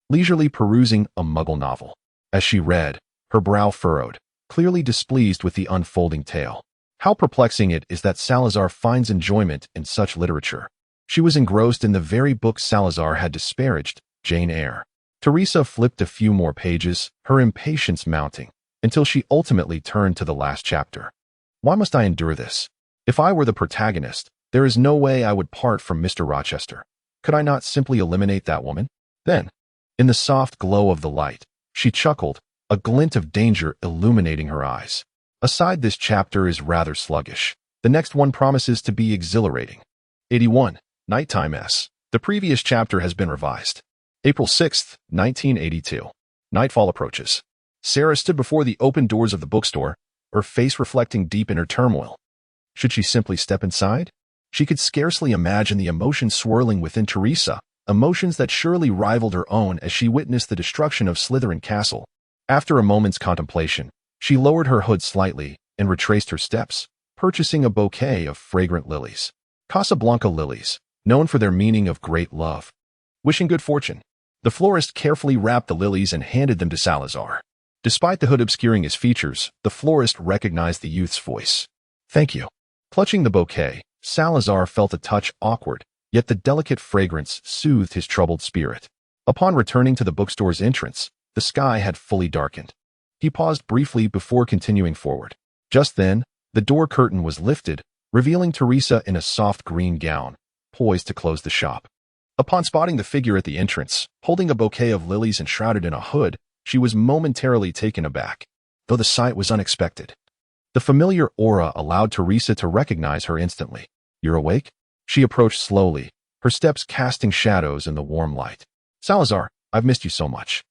leisurely perusing a Muggle novel. As she read, her brow furrowed, clearly displeased with the unfolding tale. How perplexing it is that Salazar finds enjoyment in such literature. She was engrossed in the very book Salazar had disparaged, Jane Eyre. Teresa flipped a few more pages, her impatience mounting, until she ultimately turned to the last chapter. Why must I endure this? If I were the protagonist, there is no way I would part from Mr. Rochester. Could I not simply eliminate that woman? Then, in the soft glow of the light, she chuckled, a glint of danger illuminating her eyes. Aside, this chapter is rather sluggish. The next one promises to be exhilarating. 81. Nighttime S. The previous chapter has been revised. April 6, 1982. Nightfall approaches. Sarah stood before the open doors of the bookstore, her face reflecting deep inner turmoil. Should she simply step inside? She could scarcely imagine the emotions swirling within Teresa, emotions that surely rivaled her own as she witnessed the destruction of Slytherin Castle. After a moment's contemplation, she lowered her hood slightly and retraced her steps, purchasing a bouquet of fragrant lilies. Casablanca lilies, known for their meaning of great love. Wishing good fortune, the florist carefully wrapped the lilies and handed them to Salazar. Despite the hood obscuring his features, the florist recognized the youth's voice. Thank you. Clutching the bouquet, Salazar felt a touch awkward, yet the delicate fragrance soothed his troubled spirit. Upon returning to the bookstore's entrance, the sky had fully darkened. He paused briefly before continuing forward. Just then, the door curtain was lifted, revealing Teresa in a soft green gown, poised to close the shop. Upon spotting the figure at the entrance, holding a bouquet of lilies and shrouded in a hood, she was momentarily taken aback, though the sight was unexpected. The familiar aura allowed Teresa to recognize her instantly. You're awake? She approached slowly, her steps casting shadows in the warm light. Salazar, I've missed you so much.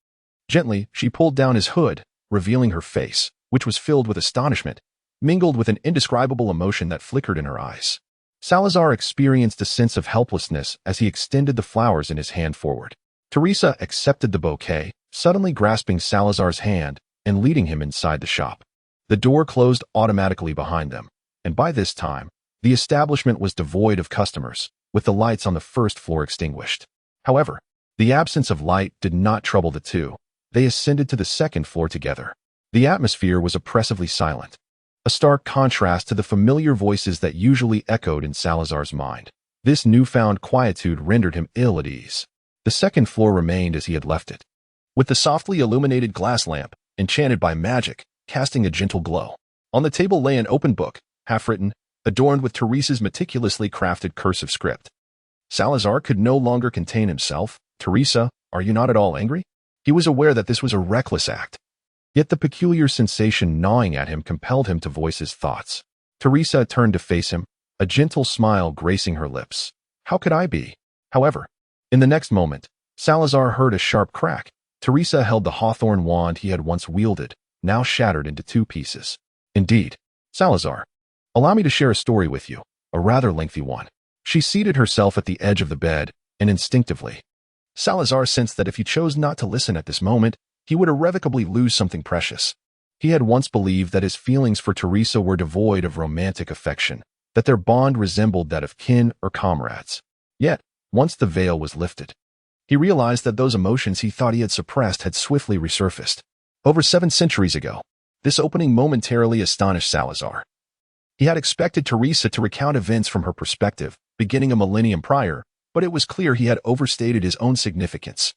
Gently, she pulled down his hood, revealing her face, which was filled with astonishment, mingled with an indescribable emotion that flickered in her eyes. Salazar experienced a sense of helplessness as he extended the flowers in his hand forward. Teresa accepted the bouquet, suddenly grasping Salazar's hand and leading him inside the shop. The door closed automatically behind them, and by this time, the establishment was devoid of customers, with the lights on the first floor extinguished. However, the absence of light did not trouble the two. They ascended to the second floor together. The atmosphere was oppressively silent, a stark contrast to the familiar voices that usually echoed in Salazar's mind. This newfound quietude rendered him ill at ease. The second floor remained as he had left it, with the softly illuminated glass lamp, enchanted by magic, casting a gentle glow. On the table lay an open book, half-written, adorned with Teresa's meticulously crafted cursive script. Salazar could no longer contain himself. Teresa, are you not at all angry? He was aware that this was a reckless act. Yet the peculiar sensation gnawing at him compelled him to voice his thoughts. Teresa turned to face him, a gentle smile gracing her lips. How could I be? However, in the next moment, Salazar heard a sharp crack. Teresa held the hawthorn wand he had once wielded, now shattered into two pieces. Indeed, Salazar, allow me to share a story with you, a rather lengthy one. She seated herself at the edge of the bed, and instinctively, Salazar sensed that if he chose not to listen at this moment, he would irrevocably lose something precious. He had once believed that his feelings for Teresa were devoid of romantic affection, that their bond resembled that of kin or comrades. Yet, once the veil was lifted, he realized that those emotions he thought he had suppressed had swiftly resurfaced. Over 7 centuries ago, this opening momentarily astonished Salazar. He had expected Teresa to recount events from her perspective, beginning a millennium prior, but it was clear he had overstated his own significance.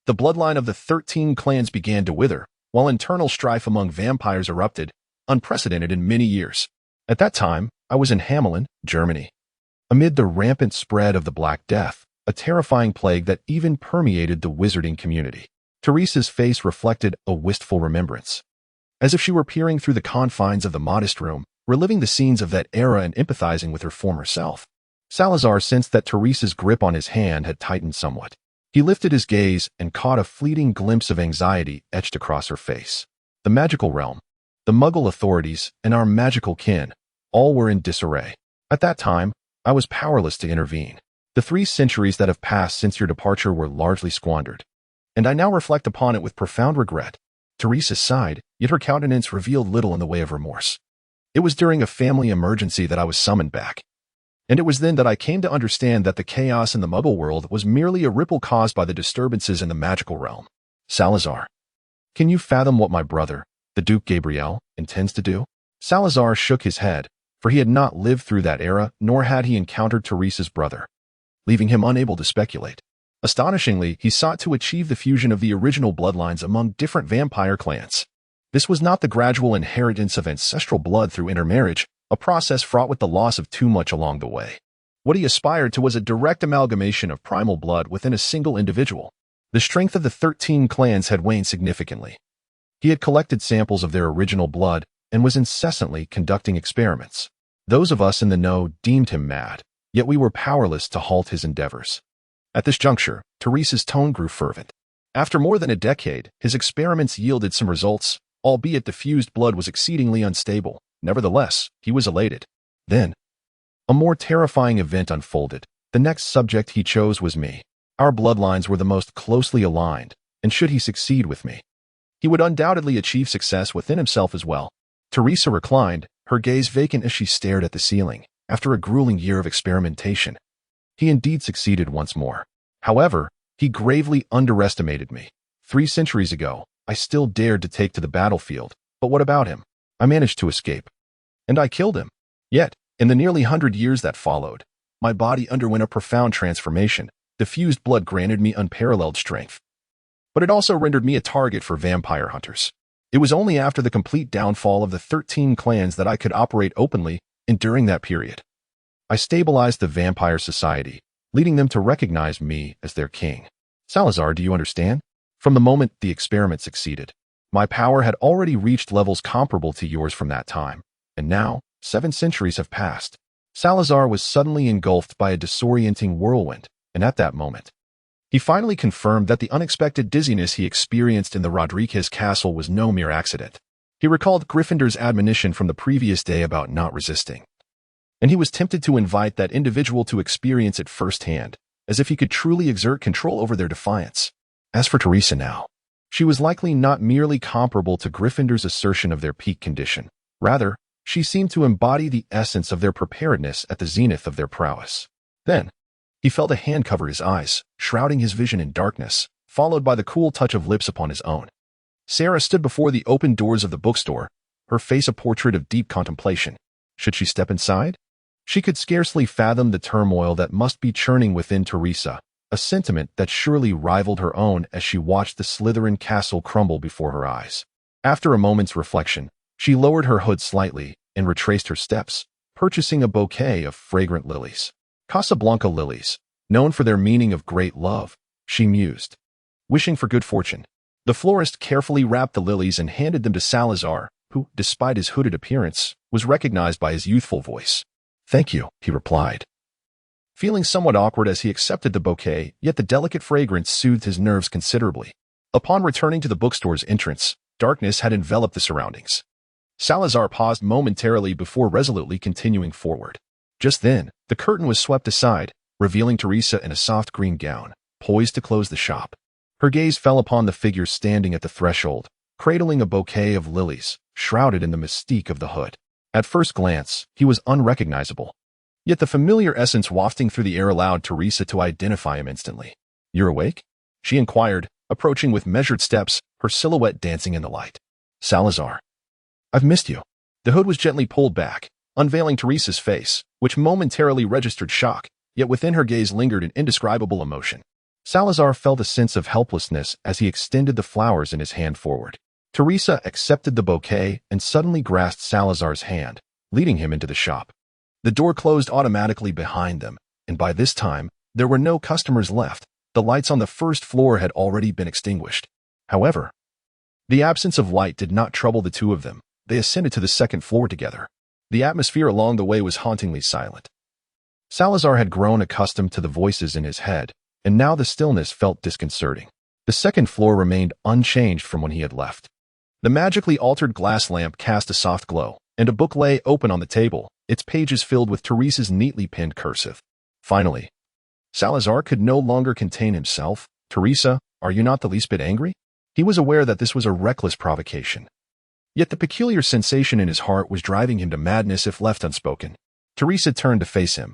The bloodline of the 13 clans began to wither, while internal strife among vampires erupted, unprecedented in many years. At that time, I was in Hamelin, Germany. Amid the rampant spread of the Black Death, a terrifying plague that even permeated the wizarding community, Teresa's face reflected a wistful remembrance. As if she were peering through the confines of the modest room, reliving the scenes of that era and empathizing with her former self. Salazar sensed that Teresa's grip on his hand had tightened somewhat. He lifted his gaze and caught a fleeting glimpse of anxiety etched across her face. The magical realm, the Muggle authorities, and our magical kin, all were in disarray. At that time, I was powerless to intervene. The 3 centuries that have passed since your departure were largely squandered, and I now reflect upon it with profound regret. Teresa sighed, yet her countenance revealed little in the way of remorse. It was during a family emergency that I was summoned back. And it was then that I came to understand that the chaos in the Muggle world was merely a ripple caused by the disturbances in the magical realm. Salazar, can you fathom what my brother, the Duke Gabriel, intends to do? Salazar shook his head, for he had not lived through that era, nor had he encountered Teresa's brother, leaving him unable to speculate. Astonishingly, he sought to achieve the fusion of the original bloodlines among different vampire clans. This was not the gradual inheritance of ancestral blood through intermarriage, a process fraught with the loss of too much along the way. What he aspired to was a direct amalgamation of primal blood within a single individual. The strength of the 13 clans had waned significantly. He had collected samples of their original blood and was incessantly conducting experiments. Those of us in the know deemed him mad, yet we were powerless to halt his endeavors. At this juncture, Teresa's tone grew fervent. After more than a decade, his experiments yielded some results, albeit the fused blood was exceedingly unstable. Nevertheless, he was elated. Then, a more terrifying event unfolded. The next subject he chose was me. Our bloodlines were the most closely aligned, and should he succeed with me, he would undoubtedly achieve success within himself as well. Teresa reclined, her gaze vacant as she stared at the ceiling. After a grueling year of experimentation, he indeed succeeded once more. However, he gravely underestimated me. 3 centuries ago, I still dared to take to the battlefield, but what about him? I managed to escape. And I killed him. Yet, in the nearly 100 years that followed, my body underwent a profound transformation. The fused blood granted me unparalleled strength. But it also rendered me a target for vampire hunters. It was only after the complete downfall of the 13 clans that I could operate openly, and during that period, I stabilized the vampire society, leading them to recognize me as their king. Salazar, do you understand? From the moment the experiment succeeded, my power had already reached levels comparable to yours from that time, and now, 7 centuries have passed. Salazar was suddenly engulfed by a disorienting whirlwind, and at that moment, he finally confirmed that the unexpected dizziness he experienced in the Rodriguez castle was no mere accident. He recalled Gryffindor's admonition from the previous day about not resisting, and he was tempted to invite that individual to experience it firsthand, as if he could truly exert control over their defiance. As for Teresa now, she was likely not merely comparable to Gryffindor's assertion of their peak condition. Rather, she seemed to embody the essence of their preparedness at the zenith of their prowess. Then, he felt a hand cover his eyes, shrouding his vision in darkness, followed by the cool touch of lips upon his own. Sarah stood before the open doors of the bookstore, her face a portrait of deep contemplation. Should she step inside? She could scarcely fathom the turmoil that must be churning within Teresa, a sentiment that surely rivaled her own as she watched the Slytherin castle crumble before her eyes. After a moment's reflection, she lowered her hood slightly and retraced her steps, purchasing a bouquet of fragrant lilies. Casablanca lilies, known for their meaning of great love, she mused, wishing for good fortune. The florist carefully wrapped the lilies and handed them to Salazar, who, despite his hooded appearance, was recognized by his youthful voice. "Thank you," he replied, feeling somewhat awkward as he accepted the bouquet, yet the delicate fragrance soothed his nerves considerably. Upon returning to the bookstore's entrance, darkness had enveloped the surroundings. Salazar paused momentarily before resolutely continuing forward. Just then, the curtain was swept aside, revealing Teresa in a soft green gown, poised to close the shop. Her gaze fell upon the figure standing at the threshold, cradling a bouquet of lilies, shrouded in the mystique of the hood. At first glance, he was unrecognizable. Yet the familiar essence wafting through the air allowed Teresa to identify him instantly. "You're awake?" she inquired, approaching with measured steps, her silhouette dancing in the light. "Salazar, I've missed you." The hood was gently pulled back, unveiling Teresa's face, which momentarily registered shock, yet within her gaze lingered an indescribable emotion. Salazar felt a sense of helplessness as he extended the flowers in his hand forward. Teresa accepted the bouquet and suddenly grasped Salazar's hand, leading him into the shop. The door closed automatically behind them, and by this time, there were no customers left. The lights on the first floor had already been extinguished. However, the absence of light did not trouble the two of them. They ascended to the second floor together. The atmosphere along the way was hauntingly silent. Salazar had grown accustomed to the voices in his head, and now the stillness felt disconcerting. The second floor remained unchanged from when he had left. The magically altered glass lamp cast a soft glow, and a book lay open on the table, its pages filled with Teresa's neatly penned cursive. Finally, Salazar could no longer contain himself. "Teresa, are you not the least bit angry?" He was aware that this was a reckless provocation. Yet the peculiar sensation in his heart was driving him to madness if left unspoken. Teresa turned to face him,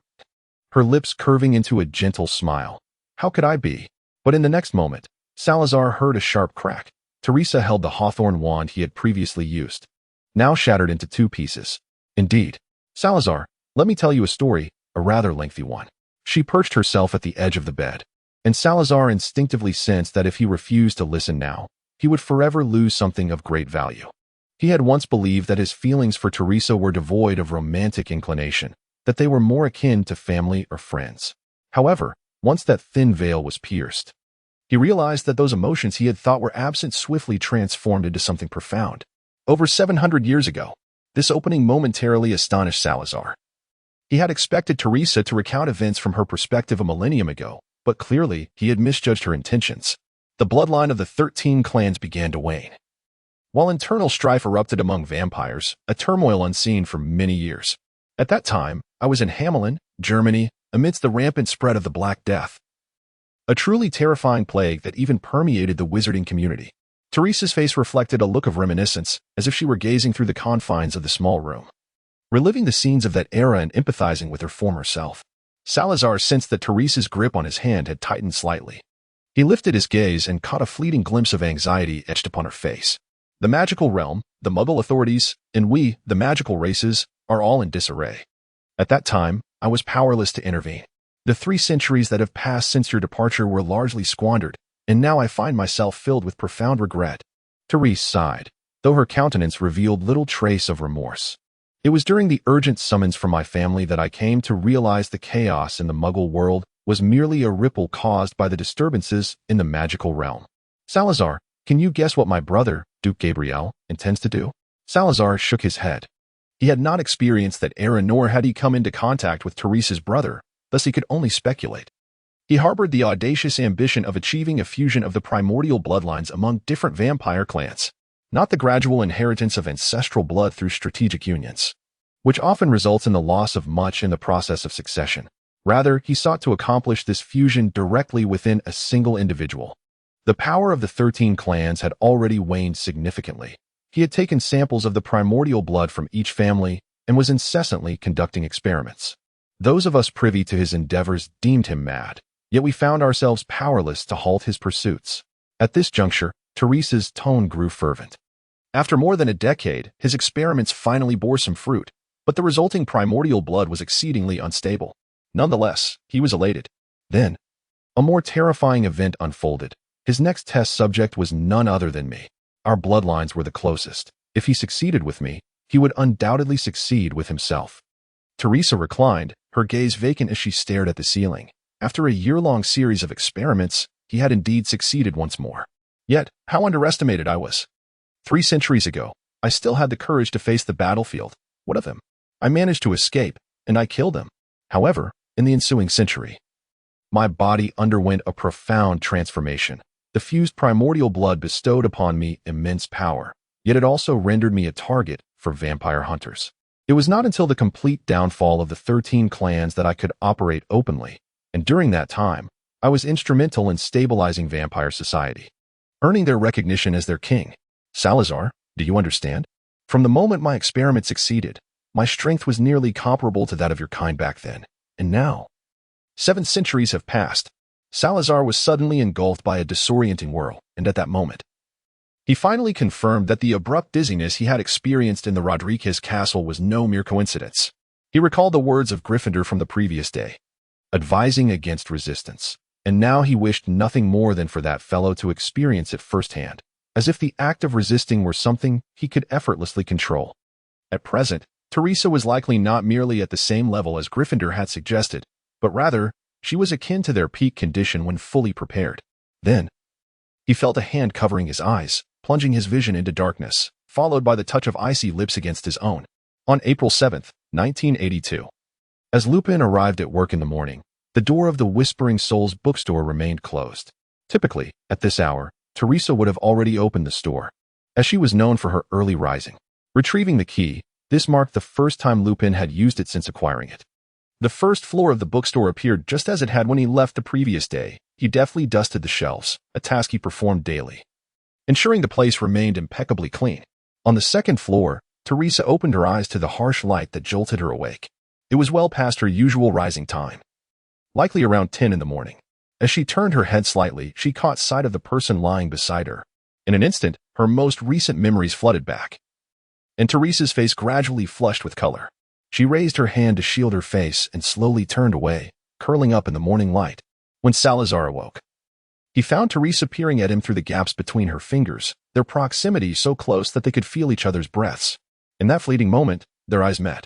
her lips curving into a gentle smile. "How could I be?" But in the next moment, Salazar heard a sharp crack. Teresa held the hawthorn wand he had previously used, now shattered into 2 pieces. "Indeed. Salazar, let me tell you a story, a rather lengthy one." She perched herself at the edge of the bed, And Salazar instinctively sensed that if he refused to listen now, he would forever lose something of great value. He had once believed that his feelings for Teresa were devoid of romantic inclination, that they were more akin to family or friends. However, once that thin veil was pierced, he realized that those emotions he had thought were absent swiftly transformed into something profound. Over 700 years ago, this opening momentarily astonished Salazar. He had expected Teresa to recount events from her perspective a millennium ago, but clearly he had misjudged her intentions. The bloodline of the 13 clans began to wane. While internal strife erupted among vampires, a turmoil unseen for many years. At that time, I was in Hamelin, Germany, amidst the rampant spread of the Black Death. A truly terrifying plague that even permeated the wizarding community. Teresa's face reflected a look of reminiscence, as if she were gazing through the confines of the small room, reliving the scenes of that era and empathizing with her former self. Salazar sensed that Teresa's grip on his hand had tightened slightly. He lifted his gaze and caught a fleeting glimpse of anxiety etched upon her face. The magical realm, the Muggle authorities, and we, the magical races, are all in disarray. At that time, I was powerless to intervene. The 3 centuries that have passed since your departure were largely squandered, and now I find myself filled with profound regret. Teresa sighed, though her countenance revealed little trace of remorse. It was during the urgent summons from my family that I came to realize the chaos in the Muggle world was merely a ripple caused by the disturbances in the magical realm. Salazar, can you guess what my brother, Duke Gabriel, intends to do? Salazar shook his head. He had not experienced that era, nor had he come into contact with Teresa's brother, thus he could only speculate. He harbored the audacious ambition of achieving a fusion of the primordial bloodlines among different vampire clans, not the gradual inheritance of ancestral blood through strategic unions, which often results in the loss of much in the process of succession. Rather, he sought to accomplish this fusion directly within a single individual. The power of the 13 clans had already waned significantly. He had taken samples of the primordial blood from each family and was incessantly conducting experiments. Those of us privy to his endeavors deemed him mad, yet we found ourselves powerless to halt his pursuits. At this juncture, Teresa's tone grew fervent. After more than a decade, his experiments finally bore some fruit, but the resulting primordial blood was exceedingly unstable. Nonetheless, he was elated. Then, a more terrifying event unfolded. His next test subject was none other than me. Our bloodlines were the closest. If he succeeded with me, he would undoubtedly succeed with himself. Teresa reclined, her gaze vacant as she stared at the ceiling. After a year-long series of experiments, he had indeed succeeded once more. Yet, how underestimated I was. 3 centuries ago, I still had the courage to face the battlefield. What of him? I managed to escape, and I killed him. However, in the ensuing century, my body underwent a profound transformation. The fused primordial blood bestowed upon me immense power, yet it also rendered me a target for vampire hunters. It was not until the complete downfall of the 13 clans that I could operate openly, and during that time, I was instrumental in stabilizing vampire society, earning their recognition as their king. Salazar, do you understand? From the moment my experiment succeeded, my strength was nearly comparable to that of your kind back then, and now, 7 centuries have passed. Salazar was suddenly engulfed by a disorienting whirl, and at that moment, he finally confirmed that the abrupt dizziness he had experienced in the Rodriguez castle was no mere coincidence. He recalled the words of Gryffindor from the previous day, advising against resistance, and now he wished nothing more than for that fellow to experience it firsthand, as if the act of resisting were something he could effortlessly control. At present, Teresa was likely not merely at the same level as Gryffindor had suggested, but rather, she was akin to their peak condition when fully prepared. Then, he felt a hand covering his eyes, plunging his vision into darkness, followed by the touch of icy lips against his own. On April 7, 1982. As Lupin arrived at work in the morning, the door of the Whispering Souls bookstore remained closed. Typically, at this hour, Teresa would have already opened the store, as she was known for her early rising. Retrieving the key, this marked the first time Lupin had used it since acquiring it. The first floor of the bookstore appeared just as it had when he left the previous day. He deftly dusted the shelves, a task he performed daily, ensuring the place remained impeccably clean. On the second floor, Teresa opened her eyes to the harsh light that jolted her awake. It was well past her usual rising time, likely around 10 in the morning. As she turned her head slightly, she caught sight of the person lying beside her. In an instant, her most recent memories flooded back, and Teresa's face gradually flushed with color. She raised her hand to shield her face and slowly turned away, curling up in the morning light. When Salazar awoke, he found Teresa peering at him through the gaps between her fingers, their proximity so close that they could feel each other's breaths. In that fleeting moment, their eyes met.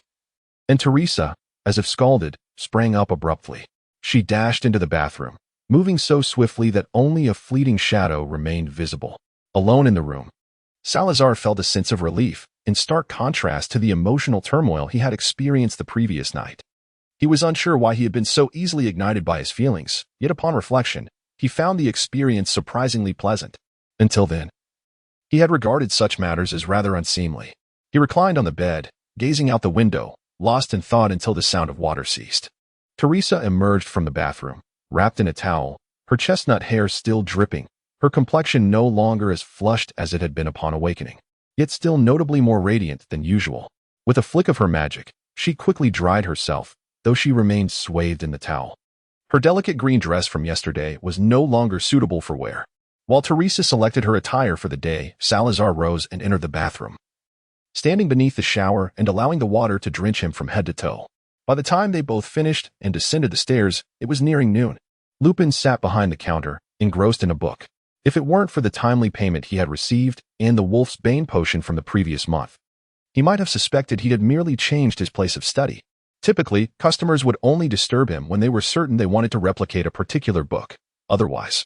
And Teresa, as if scalded, sprang up abruptly. She dashed into the bathroom, moving so swiftly that only a fleeting shadow remained visible. Alone in the room, Salazar felt a sense of relief, in stark contrast to the emotional turmoil he had experienced the previous night. He was unsure why he had been so easily ignited by his feelings, yet upon reflection, he found the experience surprisingly pleasant. Until then, he had regarded such matters as rather unseemly. He reclined on the bed, gazing out the window, lost in thought until the sound of water ceased. Teresa emerged from the bathroom, wrapped in a towel, her chestnut hair still dripping, her complexion no longer as flushed as it had been upon awakening, yet still notably more radiant than usual. With a flick of her magic, she quickly dried herself, though she remained swathed in the towel. Her delicate green dress from yesterday was no longer suitable for wear. While Teresa selected her attire for the day, Salazar rose and entered the bathroom, standing beneath the shower and allowing the water to drench him from head to toe. By the time they both finished and descended the stairs, it was nearing noon. Lupin sat behind the counter, engrossed in a book. If it weren't for the timely payment he had received and the Wolf's Bane potion from the previous month, he might have suspected he had merely changed his place of study. Typically, customers would only disturb him when they were certain they wanted to replicate a particular book. Otherwise,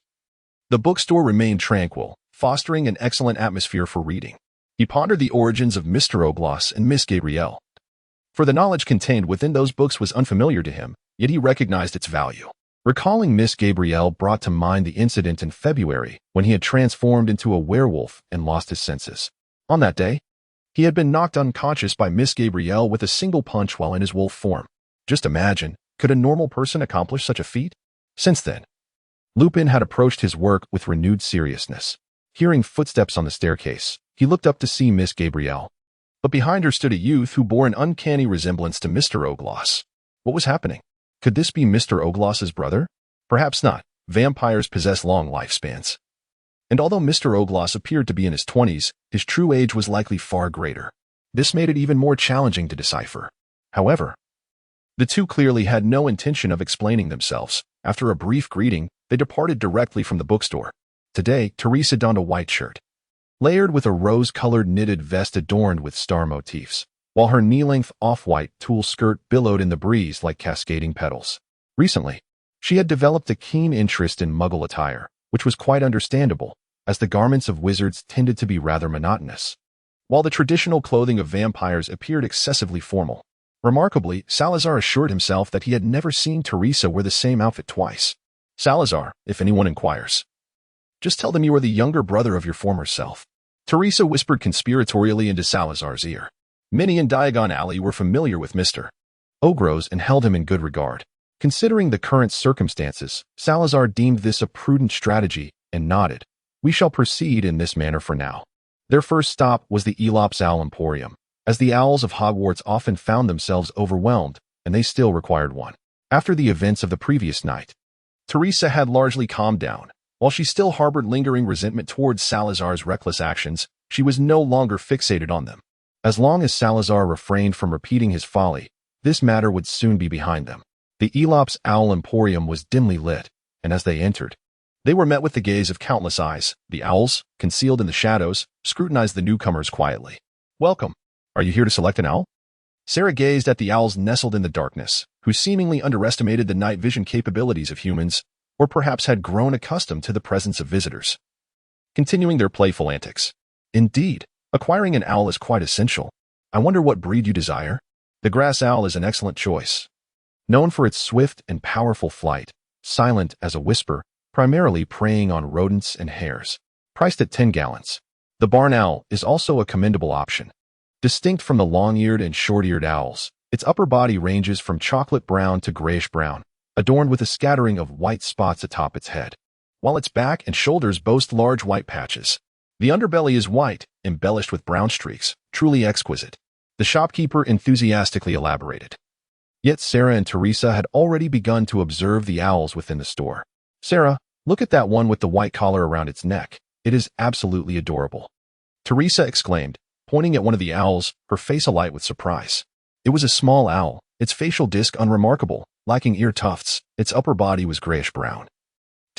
the bookstore remained tranquil, fostering an excellent atmosphere for reading. He pondered the origins of Mr. Ogloss and Miss Gabrielle. For the knowledge contained within those books was unfamiliar to him, yet he recognized its value. Recalling Miss Gabrielle brought to mind the incident in February when he had transformed into a werewolf and lost his senses. On that day, he had been knocked unconscious by Miss Gabrielle with a single punch while in his wolf form. Just imagine, could a normal person accomplish such a feat? Since then, Lupin had approached his work with renewed seriousness. Hearing footsteps on the staircase, he looked up to see Miss Gabrielle. But behind her stood a youth who bore an uncanny resemblance to Mr. Ogloss. What was happening? Could this be Mr. Ogloss's brother? Perhaps not. Vampires possess long lifespans. And although Mr. Ogloss appeared to be in his 20s, his true age was likely far greater. This made it even more challenging to decipher. However, the two clearly had no intention of explaining themselves. After a brief greeting, they departed directly from the bookstore. Today, Teresa donned a white shirt, layered with a rose-colored knitted vest adorned with star motifs, while her knee-length off-white tulle skirt billowed in the breeze like cascading petals. Recently, she had developed a keen interest in Muggle attire, which was quite understandable, as the garments of wizards tended to be rather monotonous, while the traditional clothing of vampires appeared excessively formal. Remarkably, Salazar assured himself that he had never seen Teresa wear the same outfit twice. Salazar, if anyone inquires, just tell them you are the younger brother of your former self. Teresa whispered conspiratorially into Salazar's ear. Many in Diagon Alley were familiar with Mr. Ogros and held him in good regard. Considering the current circumstances, Salazar deemed this a prudent strategy and nodded. We shall proceed in this manner for now. Their first stop was the Elops Owl Emporium, as the owls of Hogwarts often found themselves overwhelmed, and they still required one. After the events of the previous night, Teresa had largely calmed down. While she still harbored lingering resentment towards Salazar's reckless actions, she was no longer fixated on them. As long as Salazar refrained from repeating his folly, this matter would soon be behind them. The Elops Owl Emporium was dimly lit, and as they entered, they were met with the gaze of countless eyes. The owls, concealed in the shadows, scrutinized the newcomers quietly. Welcome. Are you here to select an owl? Sarah gazed at the owls nestled in the darkness, who seemingly underestimated the night vision capabilities of humans, or perhaps had grown accustomed to the presence of visitors, continuing their playful antics. Indeed, acquiring an owl is quite essential. I wonder what breed you desire? The grass owl is an excellent choice. Known for its swift and powerful flight, silent as a whisper, primarily preying on rodents and hares. Priced at 10 gallons. The barn owl is also a commendable option. Distinct from the long-eared and short-eared owls, its upper body ranges from chocolate brown to grayish-brown, adorned with a scattering of white spots atop its head, while its back and shoulders boast large white patches. The underbelly is white, embellished with brown streaks, truly exquisite. The shopkeeper enthusiastically elaborated. Yet Sarah and Teresa had already begun to observe the owls within the store. Sarah, look at that one with the white collar around its neck. It is absolutely adorable. Teresa exclaimed, pointing at one of the owls, her face alight with surprise. It was a small owl, its facial disc unremarkable, lacking ear tufts. Its upper body was grayish-brown,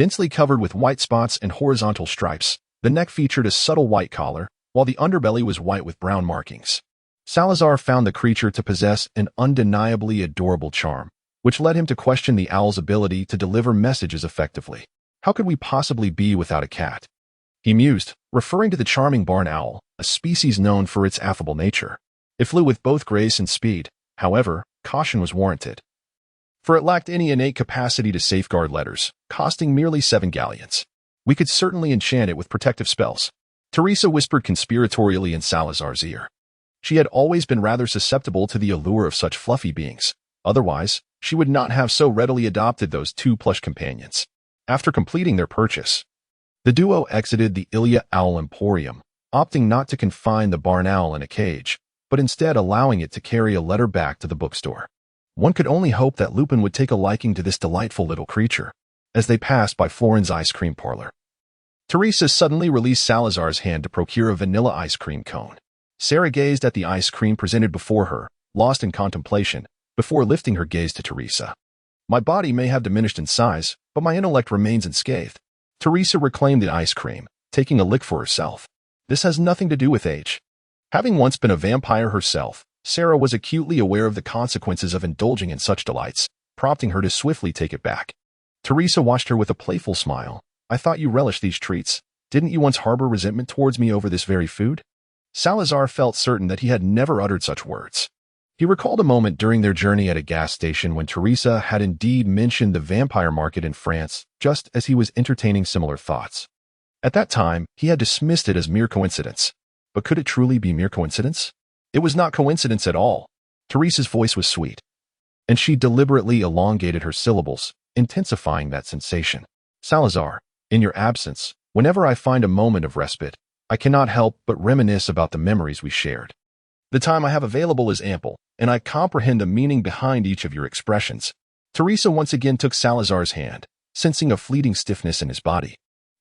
Densely covered with white spots and horizontal stripes, the neck featured a subtle white collar, while the underbelly was white with brown markings. Salazar found the creature to possess an undeniably adorable charm, which led him to question the owl's ability to deliver messages effectively. How could we possibly be without a cat? He mused, referring to the charming barn owl, a species known for its affable nature. It flew with both grace and speed. However, caution was warranted, for it lacked any innate capacity to safeguard letters, costing merely 7 galleons. We could certainly enchant it with protective spells. Teresa whispered conspiratorially in Salazar's ear. She had always been rather susceptible to the allure of such fluffy beings. Otherwise, she would not have so readily adopted those 2 plush companions. After completing their purchase, the duo exited the Ilya Owl Emporium, opting not to confine the barn owl in a cage, but instead allowing it to carry a letter back to the bookstore. One could only hope that Lupin would take a liking to this delightful little creature. As they passed by Florin's ice cream parlor, Teresa suddenly released Salazar's hand to procure a vanilla ice cream cone. Sarah gazed at the ice cream presented before her, lost in contemplation, before lifting her gaze to Teresa. My body may have diminished in size, but my intellect remains unscathed. Teresa reclaimed the ice cream, taking a lick for herself. This has nothing to do with age. Having once been a vampire herself, Sarah was acutely aware of the consequences of indulging in such delights, prompting her to swiftly take it back. Teresa watched her with a playful smile. I thought you relished these treats. Didn't you once harbor resentment towards me over this very food? Salazar felt certain that he had never uttered such words. He recalled a moment during their journey at a gas station when Teresa had indeed mentioned the vampire market in France, just as he was entertaining similar thoughts. At that time, he had dismissed it as mere coincidence. But could it truly be mere coincidence? It was not coincidence at all. Teresa's voice was sweet, and she deliberately elongated her syllables, intensifying that sensation. Salazar, in your absence, whenever I find a moment of respite, I cannot help but reminisce about the memories we shared. The time I have available is ample, and I comprehend the meaning behind each of your expressions. Teresa once again took Salazar's hand, sensing a fleeting stiffness in his body.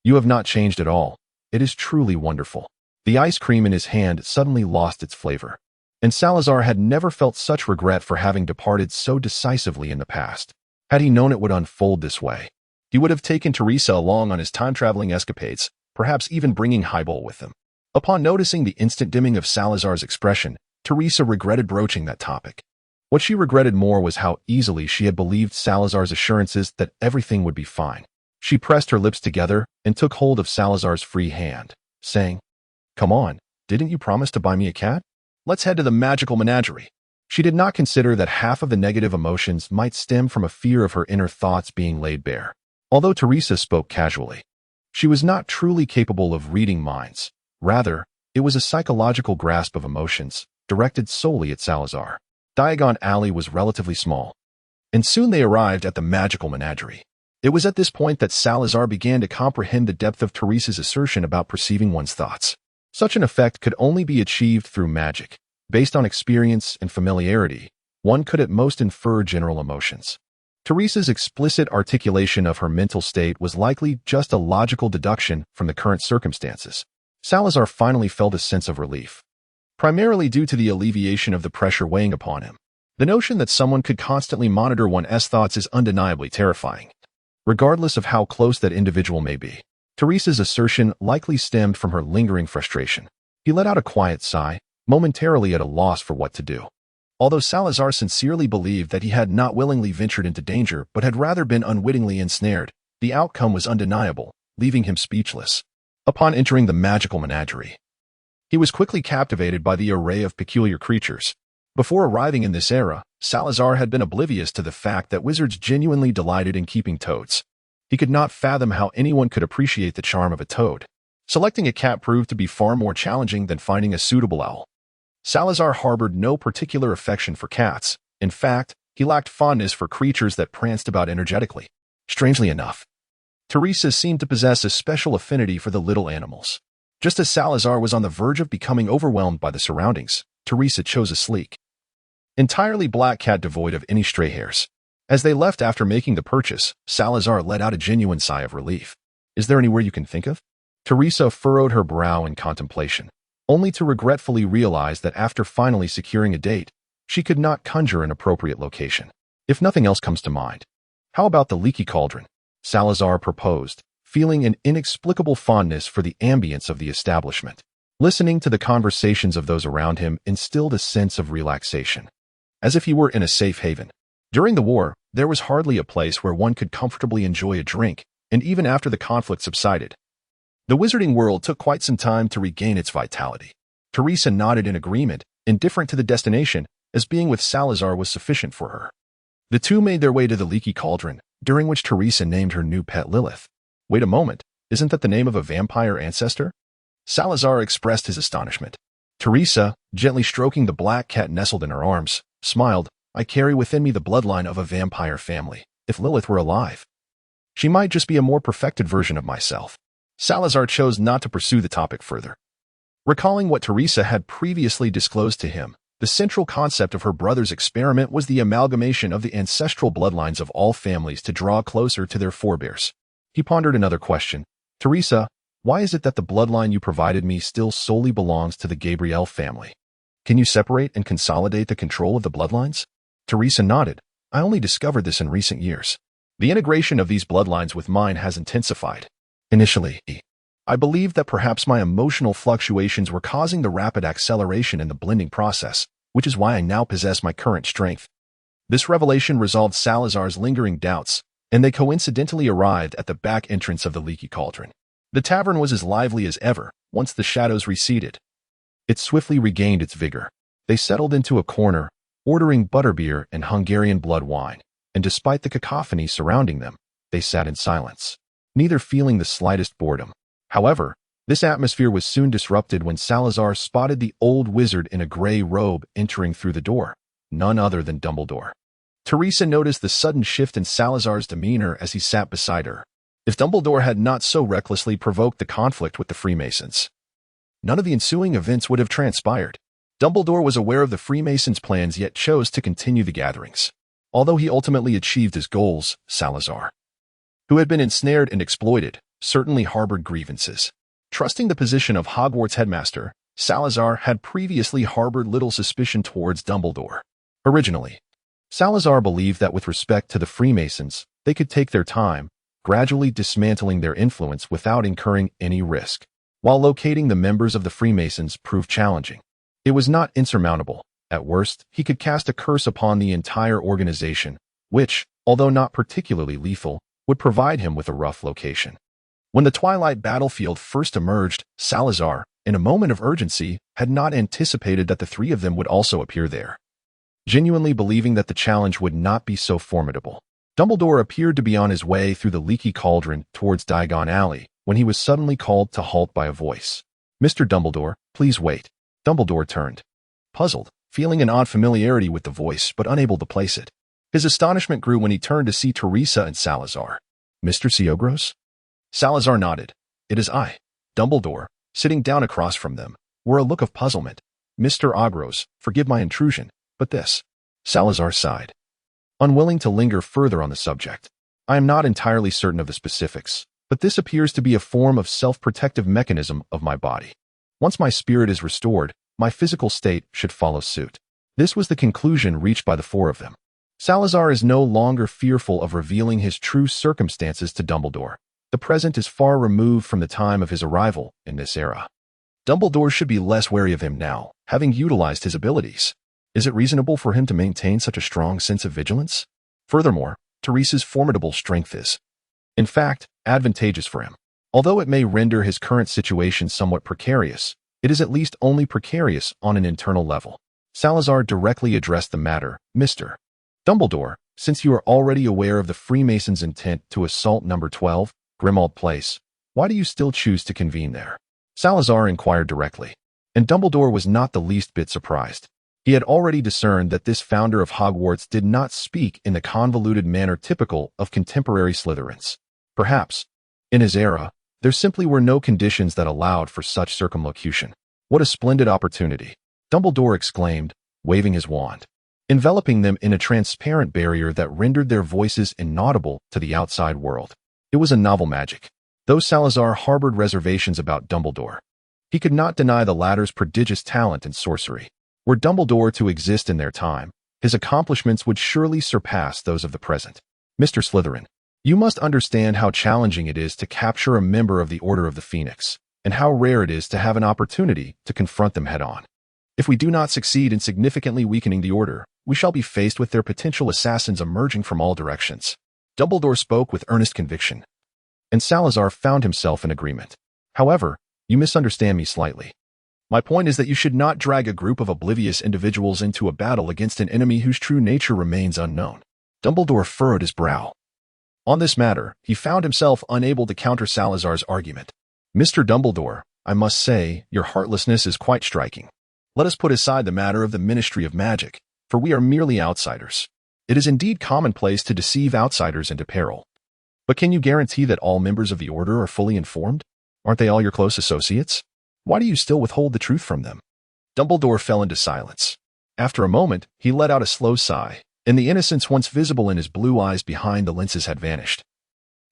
You have not changed at all. It is truly wonderful. The ice cream in his hand suddenly lost its flavor, and Salazar had never felt such regret for having departed so decisively in the past. Had he known it would unfold this way, he would have taken Teresa along on his time-traveling escapades, perhaps even bringing Highball with him. Upon noticing the instant dimming of Salazar's expression, Teresa regretted broaching that topic. What she regretted more was how easily she had believed Salazar's assurances that everything would be fine. She pressed her lips together and took hold of Salazar's free hand, saying, Come on, didn't you promise to buy me a cat? Let's head to the magical menagerie. She did not consider that half of the negative emotions might stem from a fear of her inner thoughts being laid bare. Although Teresa spoke casually, she was not truly capable of reading minds. Rather, it was a psychological grasp of emotions, directed solely at Salazar. Diagon Alley was relatively small, and soon they arrived at the magical menagerie. It was at this point that Salazar began to comprehend the depth of Teresa's assertion about perceiving one's thoughts. Such an effect could only be achieved through magic. Based on experience and familiarity, one could at most infer general emotions. Teresa's explicit articulation of her mental state was likely just a logical deduction from the current circumstances. Salazar finally felt a sense of relief, primarily due to the alleviation of the pressure weighing upon him. The notion that someone could constantly monitor one's thoughts is undeniably terrifying, regardless of how close that individual may be. Teresa's assertion likely stemmed from her lingering frustration. He let out a quiet sigh, momentarily at a loss for what to do. Although Salazar sincerely believed that he had not willingly ventured into danger but had rather been unwittingly ensnared, the outcome was undeniable, leaving him speechless. Upon entering the magical menagerie, he was quickly captivated by the array of peculiar creatures. Before arriving in this era, Salazar had been oblivious to the fact that wizards genuinely delighted in keeping toads. He could not fathom how anyone could appreciate the charm of a toad. Selecting a cat proved to be far more challenging than finding a suitable owl. Salazar harbored no particular affection for cats. In fact, he lacked fondness for creatures that pranced about energetically. Strangely enough, Teresa seemed to possess a special affinity for the little animals. Just as Salazar was on the verge of becoming overwhelmed by the surroundings, Teresa chose a sleek, entirely black cat devoid of any stray hairs. As they left after making the purchase, Salazar let out a genuine sigh of relief. Is there anywhere you can think of? Teresa furrowed her brow in contemplation, only to regretfully realize that after finally securing a date, she could not conjure an appropriate location. If nothing else comes to mind, how about the leaky cauldron? Salazar proposed, feeling an inexplicable fondness for the ambience of the establishment. Listening to the conversations of those around him instilled a sense of relaxation, as if he were in a safe haven. During the war, there was hardly a place where one could comfortably enjoy a drink, and even after the conflict subsided, the wizarding world took quite some time to regain its vitality. Teresa nodded in agreement, indifferent to the destination, as being with Salazar was sufficient for her. The two made their way to the leaky cauldron, during which Teresa named her new pet Lilith. Wait a moment, isn't that the name of a vampire ancestor? Salazar expressed his astonishment. Teresa, gently stroking the black cat nestled in her arms, smiled. I carry within me the bloodline of a vampire family. If Lilith were alive, she might just be a more perfected version of myself. Salazar chose not to pursue the topic further. Recalling what Teresa had previously disclosed to him, the central concept of her brother's experiment was the amalgamation of the ancestral bloodlines of all families to draw closer to their forebears. He pondered another question. Teresa, why is it that the bloodline you provided me still solely belongs to the Gabriel family? Can you separate and consolidate the control of the bloodlines? Teresa nodded. I only discovered this in recent years. The integration of these bloodlines with mine has intensified. Initially, I believed that perhaps my emotional fluctuations were causing the rapid acceleration in the blending process, which is why I now possess my current strength. This revelation resolved Salazar's lingering doubts, and they coincidentally arrived at the back entrance of the leaky cauldron. The tavern was as lively as ever, once the shadows receded. It swiftly regained its vigor. They settled into a corner, ordering butterbeer and Hungarian blood wine, and despite the cacophony surrounding them, they sat in silence, neither feeling the slightest boredom. However, this atmosphere was soon disrupted when Salazar spotted the old wizard in a gray robe entering through the door, none other than Dumbledore. Teresa noticed the sudden shift in Salazar's demeanor as he sat beside her. If Dumbledore had not so recklessly provoked the conflict with the Freemasons, none of the ensuing events would have transpired. Dumbledore was aware of the Freemasons' plans yet chose to continue the gatherings. Although he ultimately achieved his goals, Salazar, who had been ensnared and exploited, certainly harbored grievances. Trusting the position of Hogwarts headmaster, Salazar had previously harbored little suspicion towards Dumbledore. Originally, Salazar believed that with respect to the Freemasons, they could take their time, gradually dismantling their influence without incurring any risk. While locating the members of the Freemasons proved challenging, it was not insurmountable. At worst, he could cast a curse upon the entire organization, which, although not particularly lethal, would provide him with a rough location. When the Twilight battlefield first emerged, Salazar, in a moment of urgency, had not anticipated that the three of them would also appear there. Genuinely believing that the challenge would not be so formidable, Dumbledore appeared to be on his way through the leaky cauldron towards Diagon Alley when he was suddenly called to halt by a voice. Mr. Dumbledore, please wait. Dumbledore turned, puzzled, feeling an odd familiarity with the voice but unable to place it. His astonishment grew when he turned to see Teresa and Salazar. Mr. Siogros? Salazar nodded. It is I, Dumbledore. Sitting down across from them wore a look of puzzlement. Mr. Ogros, forgive my intrusion, but this. Salazar sighed, unwilling to linger further on the subject. I am not entirely certain of the specifics, but this appears to be a form of self-protective mechanism of my body. Once my spirit is restored, my physical state should follow suit. This was the conclusion reached by the four of them. Salazar is no longer fearful of revealing his true circumstances to Dumbledore. The present is far removed from the time of his arrival in this era. Dumbledore should be less wary of him now, having utilized his abilities. Is it reasonable for him to maintain such a strong sense of vigilance? Furthermore, Teresa's formidable strength is, in fact, advantageous for him. Although it may render his current situation somewhat precarious, it is at least only precarious on an internal level. Salazar directly addressed the matter. Mr. Dumbledore, since you are already aware of the Freemasons' intent to assault number 12, Grimmauld Place, why do you still choose to convene there? Salazar inquired directly, and Dumbledore was not the least bit surprised. He had already discerned that this founder of Hogwarts did not speak in the convoluted manner typical of contemporary Slytherins. Perhaps, in his era, there simply were no conditions that allowed for such circumlocution. What a splendid opportunity, Dumbledore exclaimed, waving his wand, enveloping them in a transparent barrier that rendered their voices inaudible to the outside world. It was a novel magic. Though Salazar harbored reservations about Dumbledore, he could not deny the latter's prodigious talent in sorcery. Were Dumbledore to exist in their time, his accomplishments would surely surpass those of the present. Mr. Slytherin, You must understand how challenging it is to capture a member of the Order of the Phoenix, and how rare it is to have an opportunity to confront them head-on. If we do not succeed in significantly weakening the Order, we shall be faced with their potential assassins emerging from all directions. Dumbledore spoke with earnest conviction, and Salazar found himself in agreement. However, you misunderstand me slightly. My point is that you should not drag a group of oblivious individuals into a battle against an enemy whose true nature remains unknown. Dumbledore furrowed his brow. On this matter, he found himself unable to counter Salazar's argument. Mr. Dumbledore, I must say, your heartlessness is quite striking. Let us put aside the matter of the Ministry of Magic, for we are merely outsiders. It is indeed commonplace to deceive outsiders into peril. But can you guarantee that all members of the Order are fully informed? Aren't they all your close associates? Why do you still withhold the truth from them? Dumbledore fell into silence. After a moment, he let out a slow sigh, and the innocence once visible in his blue eyes behind the lenses had vanished,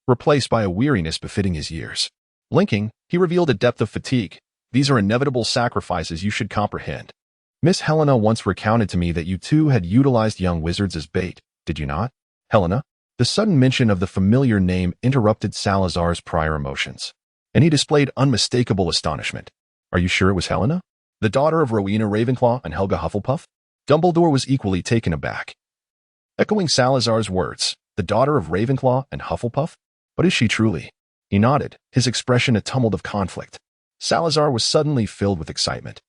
replaced by a weariness befitting his years. Blinking, he revealed a depth of fatigue. These are inevitable sacrifices you should comprehend. Miss Helena once recounted to me that you two had utilized young wizards as bait, did you not? Helena? The sudden mention of the familiar name interrupted Salazar's prior emotions, and he displayed unmistakable astonishment. Are you sure it was Helena? The daughter of Rowena Ravenclaw and Helga Hufflepuff? Dumbledore was equally taken aback. Echoing Salazar's words, the daughter of Ravenclaw and Hufflepuff? But is she truly? He nodded, his expression a tumult of conflict. Salazar was suddenly filled with excitement.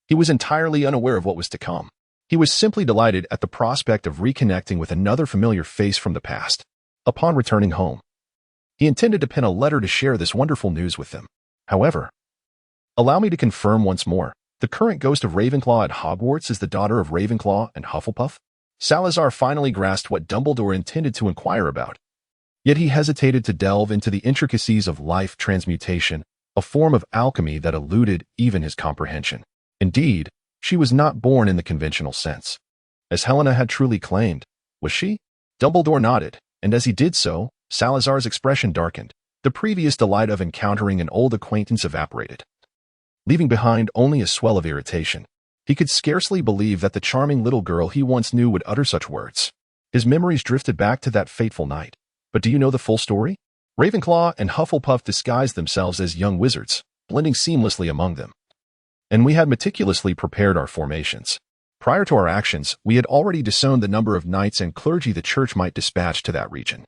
He was entirely unaware of what was to come. He was simply delighted at the prospect of reconnecting with another familiar face from the past. Upon returning home, he intended to pen a letter to share this wonderful news with them. However, allow me to confirm once more, the current ghost of Ravenclaw at Hogwarts is the daughter of Ravenclaw and Hufflepuff? Salazar finally grasped what Dumbledore intended to inquire about. Yet he hesitated to delve into the intricacies of life transmutation, a form of alchemy that eluded even his comprehension. Indeed, she was not born in the conventional sense, as Helena had truly claimed. Was she? Dumbledore nodded, and as he did so, Salazar's expression darkened. The previous delight of encountering an old acquaintance evaporated, leaving behind only a swell of irritation. He could scarcely believe that the charming little girl he once knew would utter such words. His memories drifted back to that fateful night. But do you know the full story? Ravenclaw and Hufflepuff disguised themselves as young wizards, blending seamlessly among them. And we had meticulously prepared our formations. Prior to our actions, we had already disowned the number of knights and clergy the church might dispatch to that region.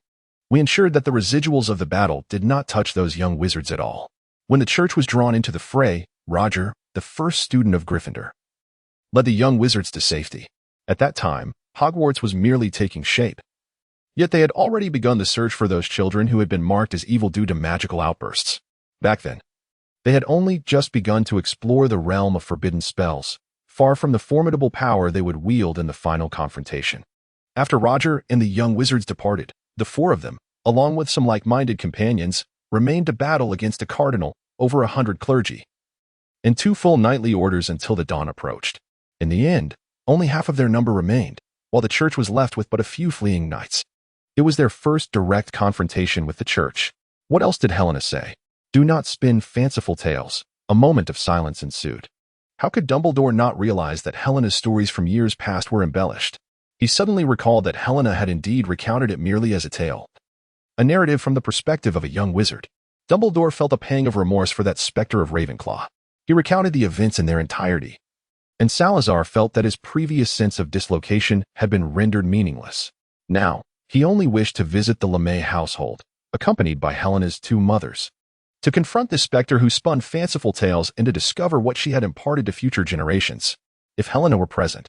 We ensured that the residuals of the battle did not touch those young wizards at all. When the church was drawn into the fray, Roger, the first student of Gryffindor, led the young wizards to safety. At that time, Hogwarts was merely taking shape. Yet they had already begun the search for those children who had been marked as evil due to magical outbursts. Back then, they had only just begun to explore the realm of forbidden spells, far from the formidable power they would wield in the final confrontation. After Roger and the young wizards departed, the four of them, along with some like-minded companions, remained to battle against a cardinal, over 100 clergy, and 2 full knightly orders until the dawn approached. In the end, only half of their number remained, while the church was left with but a few fleeing knights. It was their first direct confrontation with the church. What else did Helena say? Do not spin fanciful tales. A moment of silence ensued. How could Dumbledore not realize that Helena's stories from years past were embellished? He suddenly recalled that Helena had indeed recounted it merely as a tale, a narrative from the perspective of a young wizard. Dumbledore felt a pang of remorse for that specter of Ravenclaw. He recounted the events in their entirety, and Salazar felt that his previous sense of dislocation had been rendered meaningless. Now, he only wished to visit the LeMay household, accompanied by Helena's 2 mothers, to confront this specter who spun fanciful tales and to discover what she had imparted to future generations. If Helena were present,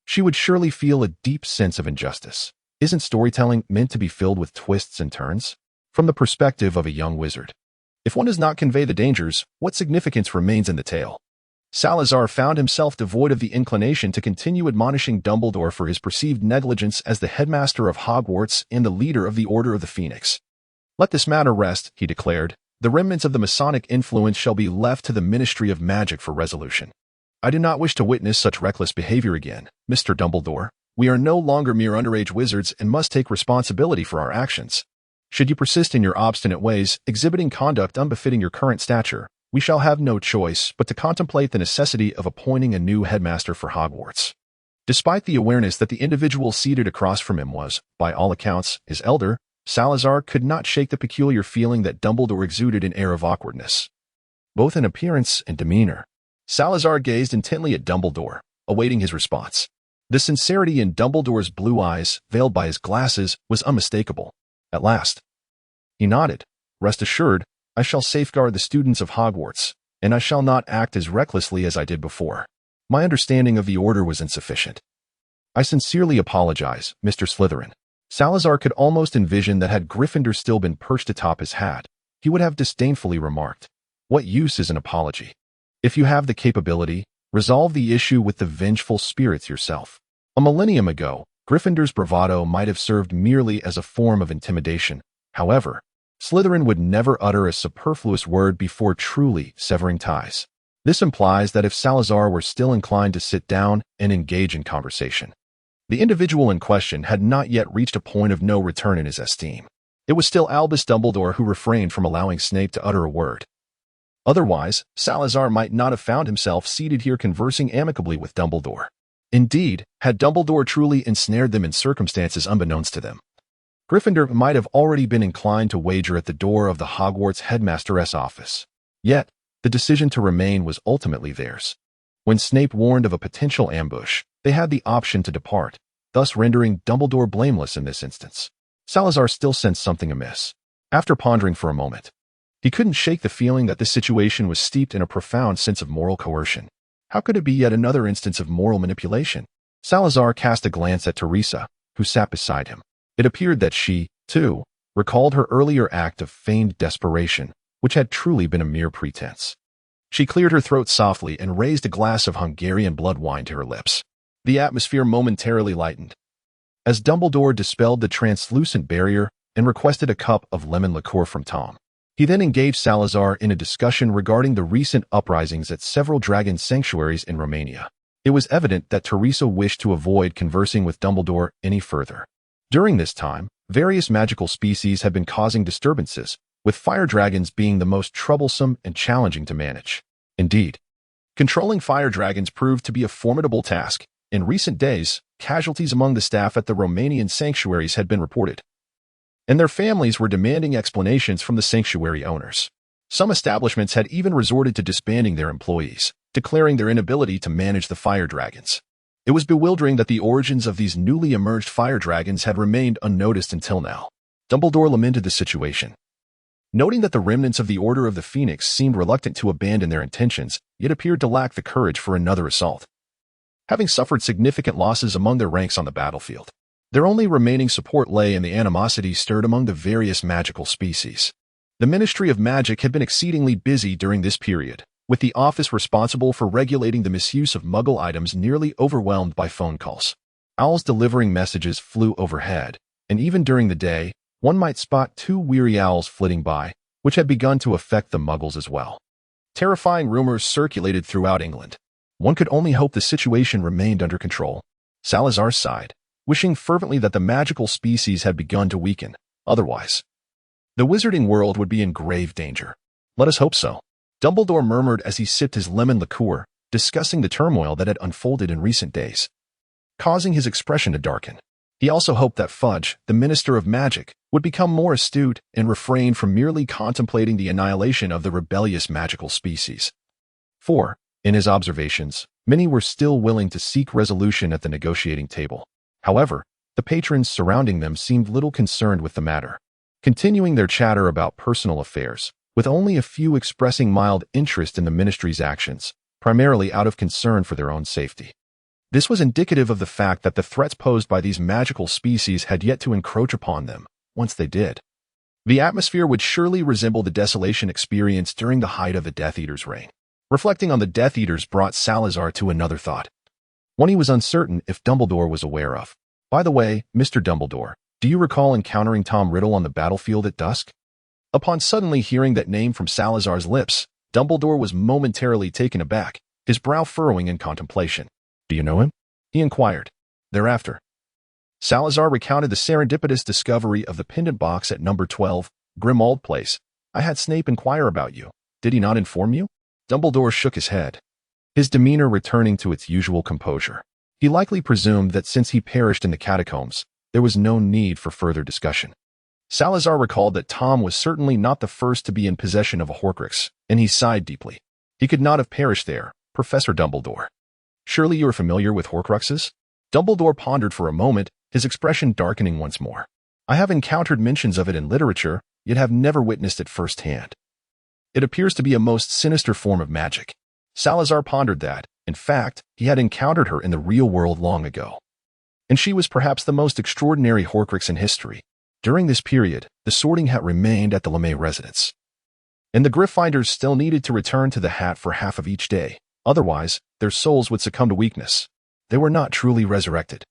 she would surely feel a deep sense of injustice. Isn't storytelling meant to be filled with twists and turns? From the perspective of a young wizard, if one does not convey the dangers, what significance remains in the tale? Salazar found himself devoid of the inclination to continue admonishing Dumbledore for his perceived negligence as the headmaster of Hogwarts and the leader of the Order of the Phoenix. Let this matter rest, he declared. The remnants of the Masonic influence shall be left to the Ministry of Magic for resolution. I do not wish to witness such reckless behavior again, Mr. Dumbledore. We are no longer mere underage wizards and must take responsibility for our actions. Should you persist in your obstinate ways, exhibiting conduct unbefitting your current stature, we shall have no choice but to contemplate the necessity of appointing a new headmaster for Hogwarts. Despite the awareness that the individual seated across from him was, by all accounts, his elder, Salazar could not shake the peculiar feeling that Dumbledore exuded an air of awkwardness, both in appearance and demeanor. Salazar gazed intently at Dumbledore, awaiting his response. The sincerity in Dumbledore's blue eyes, veiled by his glasses, was unmistakable. At last, he nodded. "Rest assured, I shall safeguard the students of Hogwarts, and I shall not act as recklessly as I did before. My understanding of the order was insufficient. I sincerely apologize, Mr. Slytherin." Salazar could almost envision that had Gryffindor still been perched atop his hat, he would have disdainfully remarked, "What use is an apology? If you have the capability, resolve the issue with the vengeful spirits yourself." A millennium ago, Gryffindor's bravado might have served merely as a form of intimidation. However, Slytherin would never utter a superfluous word before truly severing ties. This implies that if Salazar were still inclined to sit down and engage in conversation, the individual in question had not yet reached a point of no return in his esteem. It was still Albus Dumbledore who refrained from allowing Snape to utter a word. Otherwise, Salazar might not have found himself seated here conversing amicably with Dumbledore. Indeed, had Dumbledore truly ensnared them in circumstances unbeknownst to them, Gryffindor might have already been inclined to wager at the door of the Hogwarts headmaster's office. Yet, the decision to remain was ultimately theirs. When Snape warned of a potential ambush, they had the option to depart, thus rendering Dumbledore blameless in this instance. Salazar still sensed something amiss. After pondering for a moment, he couldn't shake the feeling that the situation was steeped in a profound sense of moral coercion. How could it be yet another instance of moral manipulation? Salazar cast a glance at Teresa, who sat beside him. It appeared that she, too, recalled her earlier act of feigned desperation, which had truly been a mere pretense. She cleared her throat softly and raised a glass of Hungarian blood wine to her lips. The atmosphere momentarily lightened, as Dumbledore dispelled the translucent barrier and requested a cup of lemon liqueur from Tom. He then engaged Salazar in a discussion regarding the recent uprisings at several dragon sanctuaries in Romania. It was evident that Teresa wished to avoid conversing with Dumbledore any further. During this time, various magical species had been causing disturbances, with fire dragons being the most troublesome and challenging to manage. Indeed, controlling fire dragons proved to be a formidable task. In recent days, casualties among the staff at the Romanian sanctuaries had been reported, and their families were demanding explanations from the sanctuary owners. Some establishments had even resorted to disbanding their employees, declaring their inability to manage the fire dragons. It was bewildering that the origins of these newly emerged fire dragons had remained unnoticed until now. Dumbledore lamented the situation, noting that the remnants of the Order of the Phoenix seemed reluctant to abandon their intentions, yet appeared to lack the courage for another assault. Having suffered significant losses among their ranks on the battlefield, their only remaining support lay in the animosity stirred among the various magical species. The Ministry of Magic had been exceedingly busy during this period, with the office responsible for regulating the misuse of Muggle items nearly overwhelmed by phone calls. Owls delivering messages flew overhead, and even during the day, one might spot two weary owls flitting by, which had begun to affect the Muggles as well. Terrifying rumors circulated throughout England. One could only hope the situation remained under control. Salazar sighed, wishing fervently that the magical species had begun to weaken. Otherwise, the wizarding world would be in grave danger. Let us hope so, Dumbledore murmured as he sipped his lemon liqueur, discussing the turmoil that had unfolded in recent days, causing his expression to darken. He also hoped that Fudge, the Minister of Magic, would become more astute and refrain from merely contemplating the annihilation of the rebellious magical species. For, in his observations, many were still willing to seek resolution at the negotiating table. However, the patrons surrounding them seemed little concerned with the matter, continuing their chatter about personal affairs, with only a few expressing mild interest in the ministry's actions, primarily out of concern for their own safety. This was indicative of the fact that the threats posed by these magical species had yet to encroach upon them. Once they did, the atmosphere would surely resemble the desolation experienced during the height of the Death Eater's reign. Reflecting on the Death Eaters brought Salazar to another thought, one he was uncertain if Dumbledore was aware of. By the way, Mr. Dumbledore, do you recall encountering Tom Riddle on the battlefield at dusk? Upon suddenly hearing that name from Salazar's lips, Dumbledore was momentarily taken aback, his brow furrowing in contemplation. Do you know him? He inquired. Thereafter, Salazar recounted the serendipitous discovery of the pendant box at number 12, Grimmauld Place. I had Snape inquire about you. Did he not inform you? Dumbledore shook his head, his demeanor returning to its usual composure. He likely presumed that since he perished in the catacombs, there was no need for further discussion. Salazar recalled that Tom was certainly not the first to be in possession of a Horcrux, and he sighed deeply. He could not have perished there, Professor Dumbledore. Surely you are familiar with Horcruxes? Dumbledore pondered for a moment, his expression darkening once more. I have encountered mentions of it in literature, yet have never witnessed it firsthand. It appears to be a most sinister form of magic. Salazar pondered that, in fact, he had encountered her in the real world long ago. And she was perhaps the most extraordinary Horcrux in history. During this period, the Sorting Hat remained at the LeMay residence. And the Gryffindors still needed to return to the hat for half of each day. Otherwise, their souls would succumb to weakness. They were not truly resurrected.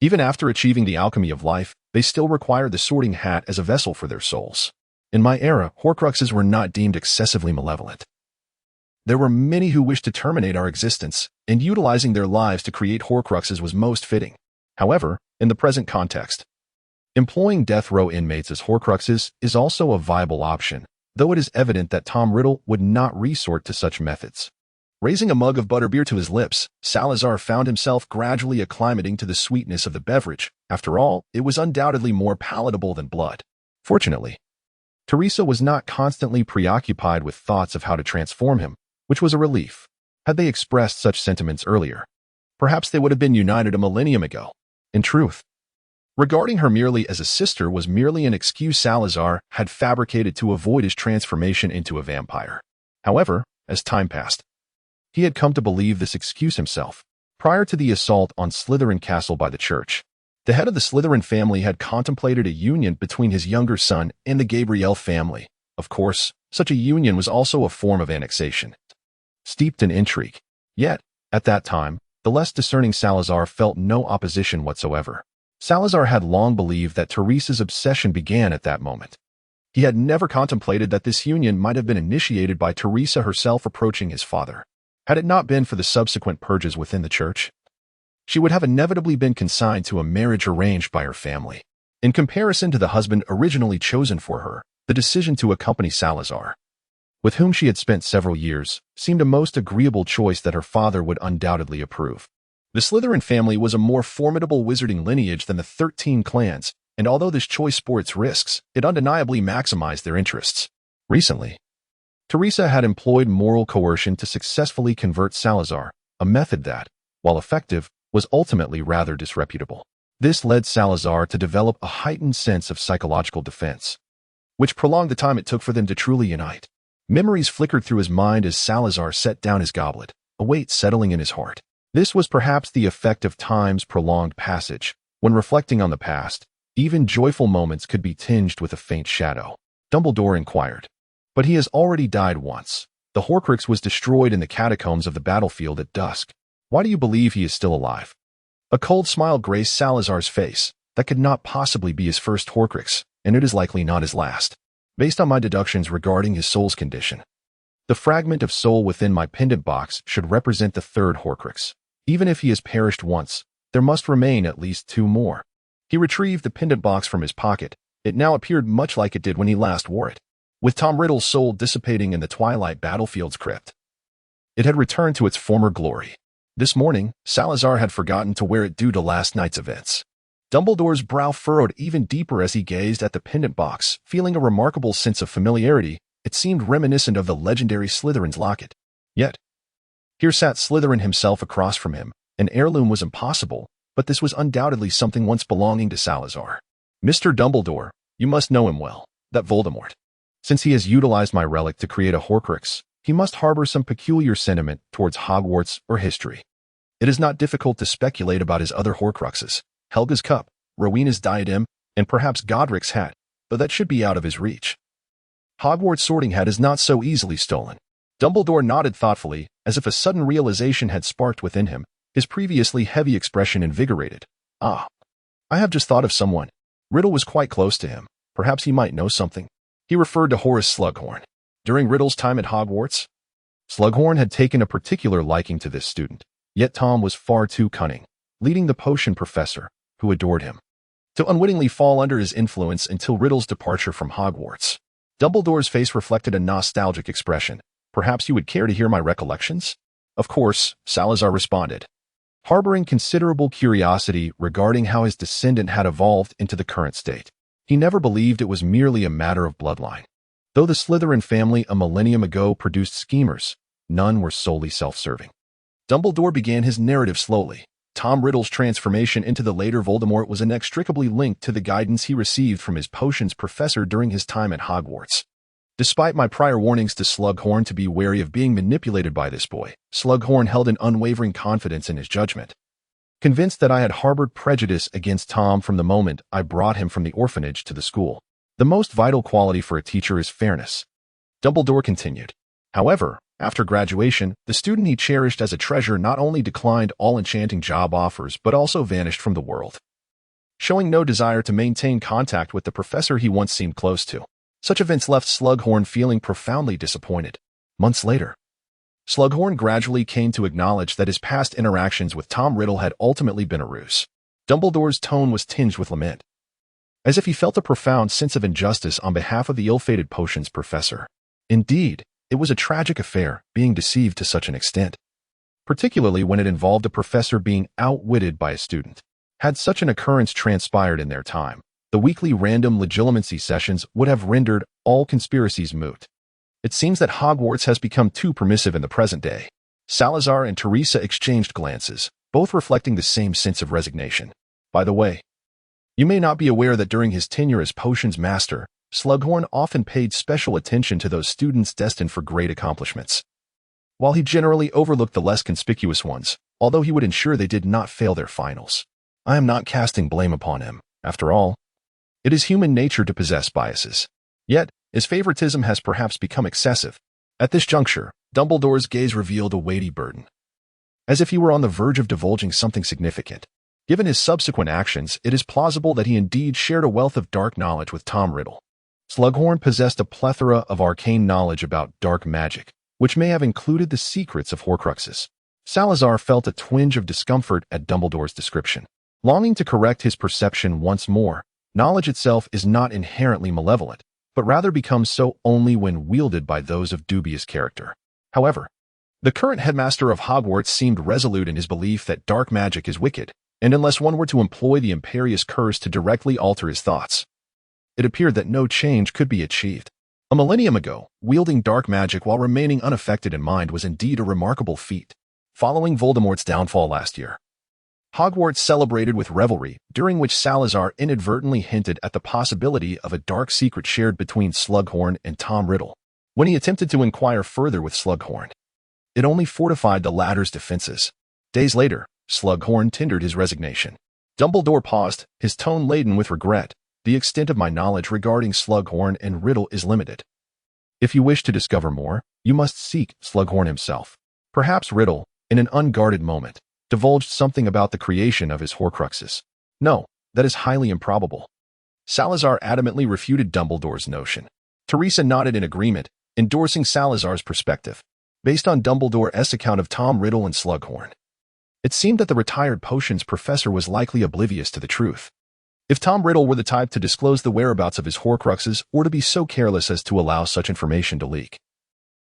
Even after achieving the alchemy of life, they still required the Sorting Hat as a vessel for their souls. In my era, Horcruxes were not deemed excessively malevolent. There were many who wished to terminate our existence, and utilizing their lives to create Horcruxes was most fitting. However, in the present context, employing death row inmates as Horcruxes is also a viable option, though it is evident that Tom Riddle would not resort to such methods. Raising a mug of butterbeer to his lips, Salazar found himself gradually acclimating to the sweetness of the beverage. After all, it was undoubtedly more palatable than blood. Fortunately, Teresa was not constantly preoccupied with thoughts of how to transform him, which was a relief. Had they expressed such sentiments earlier, perhaps they would have been united a millennium ago. In truth, regarding her merely as a sister was merely an excuse Salazar had fabricated to avoid his transformation into a vampire. However, as time passed, he had come to believe this excuse himself. Prior to the assault on Slytherin Castle by the church, the head of the Slytherin family had contemplated a union between his younger son and the Gabriel family. Of course, such a union was also a form of annexation, steeped in intrigue. Yet, at that time, the less discerning Salazar felt no opposition whatsoever. Salazar had long believed that Teresa's obsession began at that moment. He had never contemplated that this union might have been initiated by Teresa herself approaching his father. Had it not been for the subsequent purges within the church, she would have inevitably been consigned to a marriage arranged by her family. In comparison to the husband originally chosen for her, the decision to accompany Salazar, with whom she had spent several years, seemed a most agreeable choice that her father would undoubtedly approve. The Slytherin family was a more formidable wizarding lineage than the 13 clans, and although this choice bore its risks, it undeniably maximized their interests. Recently, Teresa had employed moral coercion to successfully convert Salazar, a method that, while effective, was ultimately rather disreputable. This led Salazar to develop a heightened sense of psychological defense, which prolonged the time it took for them to truly unite. Memories flickered through his mind as Salazar set down his goblet, a weight settling in his heart. This was perhaps the effect of time's prolonged passage. When reflecting on the past, even joyful moments could be tinged with a faint shadow. Dumbledore inquired. But he has already died once. The Horcrux was destroyed in the catacombs of the battlefield at dusk. Why do you believe he is still alive? A cold smile graced Salazar's face. That could not possibly be his first Horcrux, and it is likely not his last. Based on my deductions regarding his soul's condition, the fragment of soul within my pendant box should represent the third Horcrux. Even if he has perished once, there must remain at least 2 more. He retrieved the pendant box from his pocket. It now appeared much like it did when he last wore it. With Tom Riddle's soul dissipating in the twilight battlefield's crypt, it had returned to its former glory. This morning, Salazar had forgotten to wear it due to last night's events. Dumbledore's brow furrowed even deeper as he gazed at the pendant box, feeling a remarkable sense of familiarity. It seemed reminiscent of the legendary Slytherin's locket. Yet, here sat Slytherin himself across from him. An heirloom was impossible, but this was undoubtedly something once belonging to Salazar. Mr. Dumbledore, you must know him well, that Voldemort. Since he has utilized my relic to create a Horcrux, he must harbor some peculiar sentiment towards Hogwarts or history. It is not difficult to speculate about his other Horcruxes, Helga's cup, Rowena's diadem, and perhaps Godric's hat, though that should be out of his reach. Hogwarts' sorting hat is not so easily stolen. Dumbledore nodded thoughtfully, as if a sudden realization had sparked within him, his previously heavy expression invigorated. Ah, I have just thought of someone. Riddle was quite close to him. Perhaps he might know something. He referred to Horace Slughorn. During Riddle's time at Hogwarts, Slughorn had taken a particular liking to this student. Yet Tom was far too cunning, leading the potion professor, who adored him, to unwittingly fall under his influence until Riddle's departure from Hogwarts. Dumbledore's face reflected a nostalgic expression. Perhaps you would care to hear my recollections? Of course, Salazar responded, harboring considerable curiosity regarding how his descendant had evolved into the current state. He never believed it was merely a matter of bloodline. Though the Slytherin family a millennium ago produced schemers, none were solely self-serving. Dumbledore began his narrative slowly. Tom Riddle's transformation into the later Voldemort was inextricably linked to the guidance he received from his potions professor during his time at Hogwarts. Despite my prior warnings to Slughorn to be wary of being manipulated by this boy, Slughorn held an unwavering confidence in his judgment. Convinced that I had harbored prejudice against Tom from the moment I brought him from the orphanage to the school. The most vital quality for a teacher is fairness. Dumbledore continued. However, after graduation, the student he cherished as a treasure not only declined all enchanting job offers but also vanished from the world, showing no desire to maintain contact with the professor he once seemed close to. Such events left Slughorn feeling profoundly disappointed. Months later, Slughorn gradually came to acknowledge that his past interactions with Tom Riddle had ultimately been a ruse. Dumbledore's tone was tinged with lament, as if he felt a profound sense of injustice on behalf of the ill-fated potions professor. Indeed, it was a tragic affair, being deceived to such an extent, particularly when it involved a professor being outwitted by a student. Had such an occurrence transpired in their time, the weekly random legitimacy sessions would have rendered all conspiracies moot. It seems that Hogwarts has become too permissive in the present day. Salazar and Teresa exchanged glances, both reflecting the same sense of resignation. By the way, you may not be aware that during his tenure as potions master, Slughorn often paid special attention to those students destined for great accomplishments, while he generally overlooked the less conspicuous ones, although he would ensure they did not fail their finals. I am not casting blame upon him. After all, it is human nature to possess biases. Yet, his favoritism has perhaps become excessive. At this juncture, Dumbledore's gaze revealed a weighty burden, as if he were on the verge of divulging something significant. Given his subsequent actions, it is plausible that he indeed shared a wealth of dark knowledge with Tom Riddle. Slughorn possessed a plethora of arcane knowledge about dark magic, which may have included the secrets of Horcruxes. Salazar felt a twinge of discomfort at Dumbledore's description. Longing to correct his perception once more, knowledge itself is not inherently malevolent, but rather becomes so only when wielded by those of dubious character. However, the current headmaster of Hogwarts seemed resolute in his belief that dark magic is wicked, and unless one were to employ the imperious curse to directly alter his thoughts, it appeared that no change could be achieved. A millennium ago, wielding dark magic while remaining unaffected in mind was indeed a remarkable feat. Following Voldemort's downfall last year, Hogwarts celebrated with revelry, during which Salazar inadvertently hinted at the possibility of a dark secret shared between Slughorn and Tom Riddle. When he attempted to inquire further with Slughorn, it only fortified the latter's defenses. Days later, Slughorn tendered his resignation. Dumbledore paused, his tone laden with regret. The extent of my knowledge regarding Slughorn and Riddle is limited. If you wish to discover more, you must seek Slughorn himself. Perhaps Riddle, in an unguarded moment, divulged something about the creation of his Horcruxes. No, that is highly improbable. Salazar adamantly refuted Dumbledore's notion. Teresa nodded in agreement, endorsing Salazar's perspective. Based on Dumbledore's account of Tom Riddle and Slughorn, it seemed that the retired potions professor was likely oblivious to the truth. If Tom Riddle were the type to disclose the whereabouts of his Horcruxes or to be so careless as to allow such information to leak,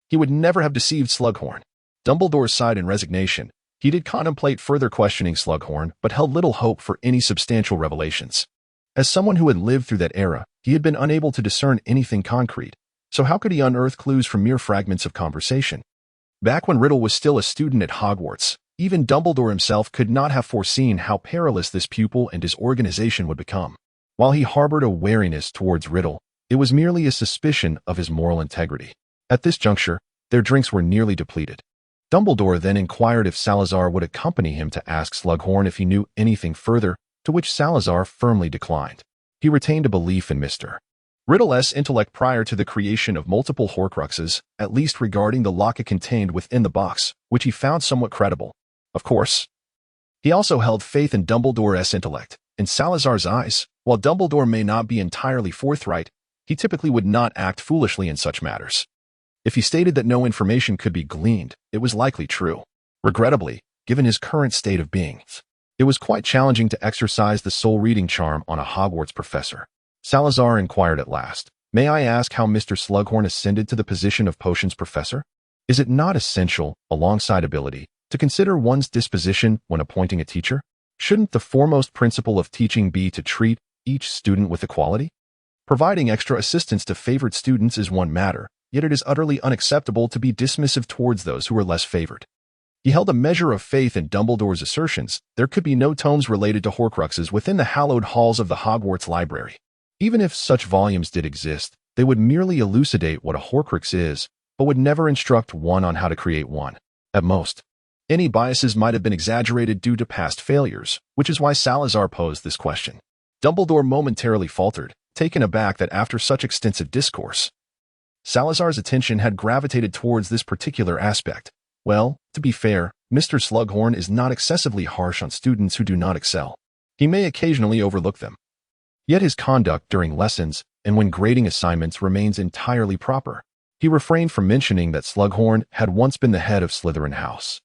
he would never have deceived Slughorn. Dumbledore sighed in resignation. He did contemplate further questioning Slughorn, but held little hope for any substantial revelations. As someone who had lived through that era, he had been unable to discern anything concrete, so how could he unearth clues from mere fragments of conversation? Back when Riddle was still a student at Hogwarts, even Dumbledore himself could not have foreseen how perilous this pupil and his organization would become. While he harbored a wariness towards Riddle, it was merely a suspicion of his moral integrity. At this juncture, their drinks were nearly depleted. Dumbledore then inquired if Salazar would accompany him to ask Slughorn if he knew anything further, to which Salazar firmly declined. He retained a belief in Mr. Riddle's intellect prior to the creation of multiple Horcruxes, at least regarding the locket contained within the box, which he found somewhat credible. Of course, he also held faith in Dumbledore's intellect. In Salazar's eyes, while Dumbledore may not be entirely forthright, he typically would not act foolishly in such matters. If he stated that no information could be gleaned, it was likely true. Regrettably, given his current state of being, it was quite challenging to exercise the soul-reading charm on a Hogwarts professor. Salazar inquired at last, "May I ask how Mr. Slughorn ascended to the position of potions professor? Is it not essential, alongside ability, to consider one's disposition when appointing a teacher? Shouldn't the foremost principle of teaching be to treat each student with equality?" Providing extra assistance to favored students is one matter, yet it is utterly unacceptable to be dismissive towards those who are less favored. He held a measure of faith in Dumbledore's assertions there could be no tomes related to Horcruxes within the hallowed halls of the Hogwarts library. Even if such volumes did exist, they would merely elucidate what a Horcrux is, but would never instruct one on how to create one. At most, any biases might have been exaggerated due to past failures, which is why Salazar posed this question. Dumbledore momentarily faltered, taken aback that after such extensive discourse, Salazar's attention had gravitated towards this particular aspect. Well, to be fair, Mr. Slughorn is not excessively harsh on students who do not excel. He may occasionally overlook them. Yet his conduct during lessons and when grading assignments remains entirely proper. He refrained from mentioning that Slughorn had once been the head of Slytherin House.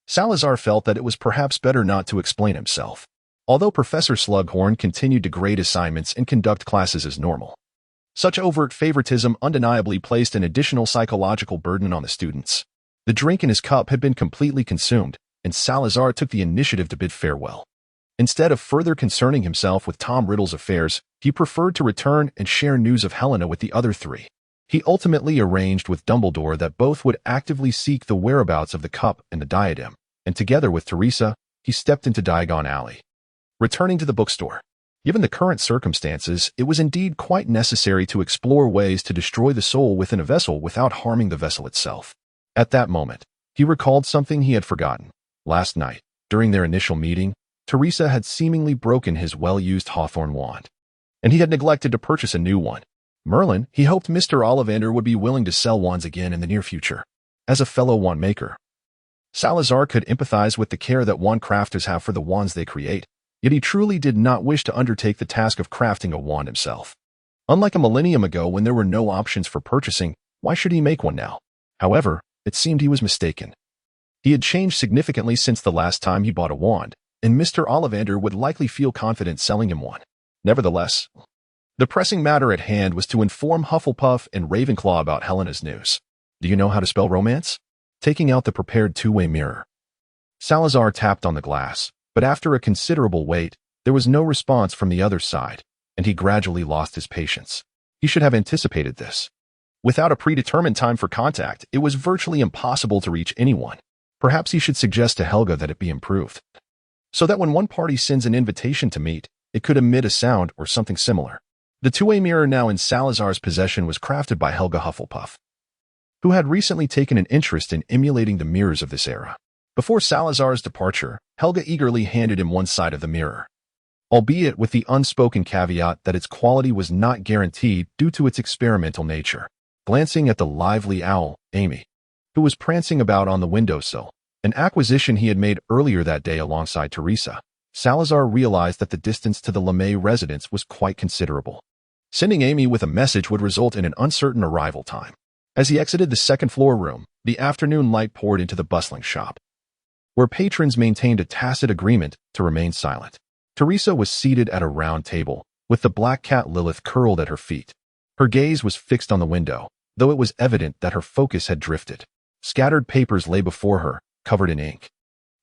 Salazar felt that it was perhaps better not to explain himself, although Professor Slughorn continued to grade assignments and conduct classes as normal. Such overt favoritism undeniably placed an additional psychological burden on the students. The drink in his cup had been completely consumed, and Salazar took the initiative to bid farewell. Instead of further concerning himself with Tom Riddle's affairs, he preferred to return and share news of Helena with the other three. He ultimately arranged with Dumbledore that both would actively seek the whereabouts of the cup and the diadem, and together with Teresa, he stepped into Diagon Alley. Returning to the bookstore. Given the current circumstances, it was indeed quite necessary to explore ways to destroy the soul within a vessel without harming the vessel itself. At that moment, he recalled something he had forgotten. Last night, during their initial meeting, Teresa had seemingly broken his well-used hawthorn wand, and he had neglected to purchase a new one. Merlin, he hoped Mr. Ollivander would be willing to sell wands again in the near future. As a fellow wand maker, Salazar could empathize with the care that wand crafters have for the wands they create, yet he truly did not wish to undertake the task of crafting a wand himself. Unlike a millennium ago when there were no options for purchasing, why should he make one now? However, it seemed he was mistaken. He had changed significantly since the last time he bought a wand, and Mr. Ollivander would likely feel confident selling him one. Nevertheless, the pressing matter at hand was to inform Hufflepuff and Ravenclaw about Helena's news. Do you know how to spell romance? Taking out the prepared two-way mirror, Salazar tapped on the glass, but after a considerable wait, there was no response from the other side, and he gradually lost his patience. He should have anticipated this. Without a predetermined time for contact, it was virtually impossible to reach anyone. Perhaps he should suggest to Helga that it be improved, so that when one party sends an invitation to meet, it could emit a sound or something similar. The two-way mirror now in Salazar's possession was crafted by Helga Hufflepuff, who had recently taken an interest in emulating the mirrors of this era. Before Salazar's departure, Helga eagerly handed him one side of the mirror, albeit with the unspoken caveat that its quality was not guaranteed due to its experimental nature. Glancing at the lively owl, Amy, who was prancing about on the windowsill, an acquisition he had made earlier that day alongside Teresa, Salazar realized that the distance to the LeMay residence was quite considerable. Sending Amy with a message would result in an uncertain arrival time. As he exited the second-floor room, the afternoon light poured into the bustling shop, where patrons maintained a tacit agreement to remain silent. Teresa was seated at a round table, with the black cat Lilith curled at her feet. Her gaze was fixed on the window, though it was evident that her focus had drifted. Scattered papers lay before her, covered in ink.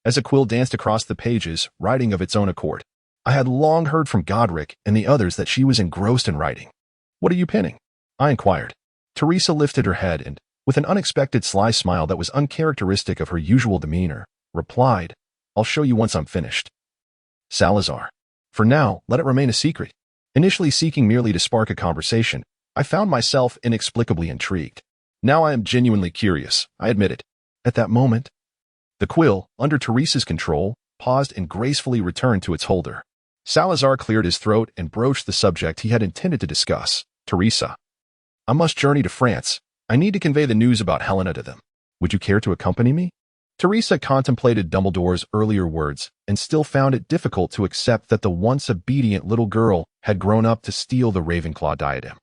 As a quill danced across the pages, writing of its own accord. I had long heard from Godric and the others that she was engrossed in writing. What are you penning? I inquired. Teresa lifted her head and, with an unexpected sly smile that was uncharacteristic of her usual demeanor, replied, I'll show you once I'm finished. Salazar. For now, let it remain a secret. Initially seeking merely to spark a conversation, I found myself inexplicably intrigued. Now I am genuinely curious, I admit it. At that moment, the quill, under Teresa's control, paused and gracefully returned to its holder. Salazar cleared his throat and broached the subject he had intended to discuss. Teresa. I must journey to France. I need to convey the news about Helena to them. Would you care to accompany me? Teresa contemplated Dumbledore's earlier words and still found it difficult to accept that the once obedient little girl had grown up to steal the Ravenclaw diadem.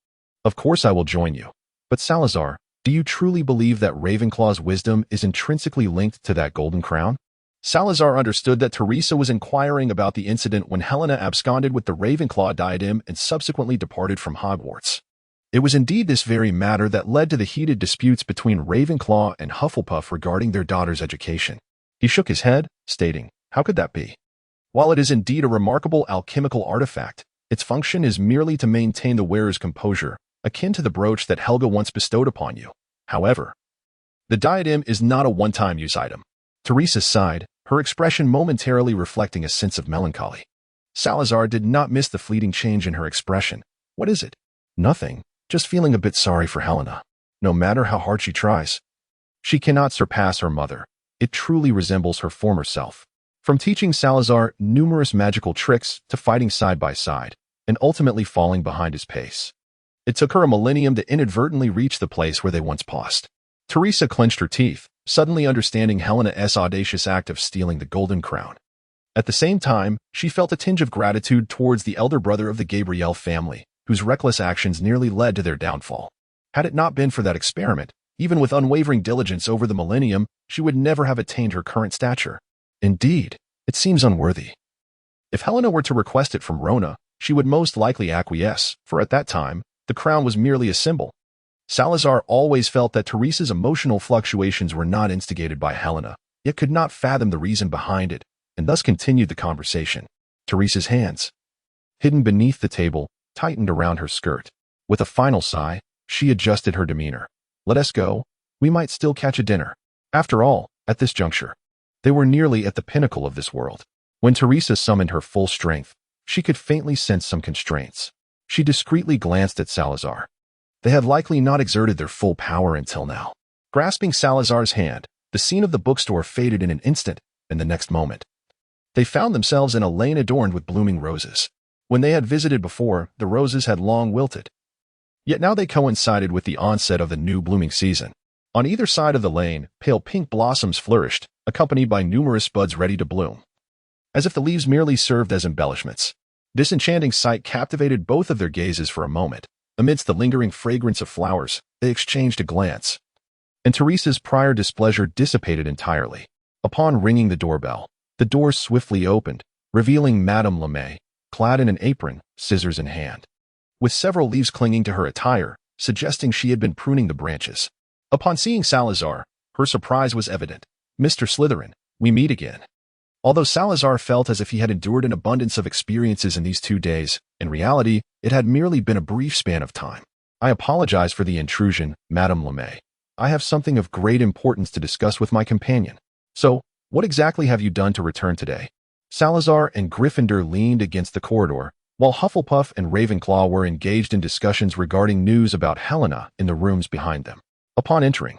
Of course I will join you. But Salazar, do you truly believe that Ravenclaw's wisdom is intrinsically linked to that golden crown? Salazar understood that Teresa was inquiring about the incident when Helena absconded with the Ravenclaw diadem and subsequently departed from Hogwarts. It was indeed this very matter that led to the heated disputes between Ravenclaw and Hufflepuff regarding their daughter's education. He shook his head, stating, How could that be? While it is indeed a remarkable alchemical artifact, Its function is merely to maintain the wearer's composure, akin to the brooch that Helga once bestowed upon you. However, the diadem is not a one-time use item. Teresa sighed, her expression momentarily reflecting a sense of melancholy. Salazar did not miss the fleeting change in her expression. What is it? Nothing, just feeling a bit sorry for Helena. No matter how hard she tries, she cannot surpass her mother. It truly resembles her former self. From teaching Salazar numerous magical tricks to fighting side by side, and ultimately falling behind his pace. It took her a millennium to inadvertently reach the place where they once paused. Teresa clenched her teeth, suddenly understanding Helena's audacious act of stealing the golden crown. At the same time, she felt a tinge of gratitude towards the elder brother of the Gabriel family, whose reckless actions nearly led to their downfall. Had it not been for that experiment, even with unwavering diligence over the millennium, she would never have attained her current stature. Indeed, it seems unworthy. If Helena were to request it from Rona, she would most likely acquiesce, for at that time, the crown was merely a symbol. Salazar always felt that Teresa's emotional fluctuations were not instigated by Helena, yet could not fathom the reason behind it, and thus continued the conversation. Teresa's hands, hidden beneath the table, tightened around her skirt. With a final sigh, she adjusted her demeanor. Let us go. We might still catch a dinner. After all, at this juncture, they were nearly at the pinnacle of this world. When Teresa summoned her full strength, she could faintly sense some constraints. She discreetly glanced at Salazar. They had likely not exerted their full power until now. Grasping Salazar's hand, the scene of the bookstore faded in an instant, and the next moment, they found themselves in a lane adorned with blooming roses. When they had visited before, the roses had long wilted. Yet now they coincided with the onset of the new blooming season. On either side of the lane, pale pink blossoms flourished, accompanied by numerous buds ready to bloom, as if the leaves merely served as embellishments. This enchanting sight captivated both of their gazes for a moment. Amidst the lingering fragrance of flowers, they exchanged a glance, and Teresa's prior displeasure dissipated entirely. Upon ringing the doorbell, the door swiftly opened, revealing Madame Lemay, clad in an apron, scissors in hand, with several leaves clinging to her attire, suggesting she had been pruning the branches. Upon seeing Salazar, her surprise was evident. Mr. Slytherin, we meet again. Although Salazar felt as if he had endured an abundance of experiences in these 2 days, in reality, it had merely been a brief span of time. I apologize for the intrusion, Madame Lemay. I have something of great importance to discuss with my companion. So, what exactly have you done to return today? Salazar and Gryffindor leaned against the corridor, while Hufflepuff and Ravenclaw were engaged in discussions regarding news about Helena in the rooms behind them. Upon entering,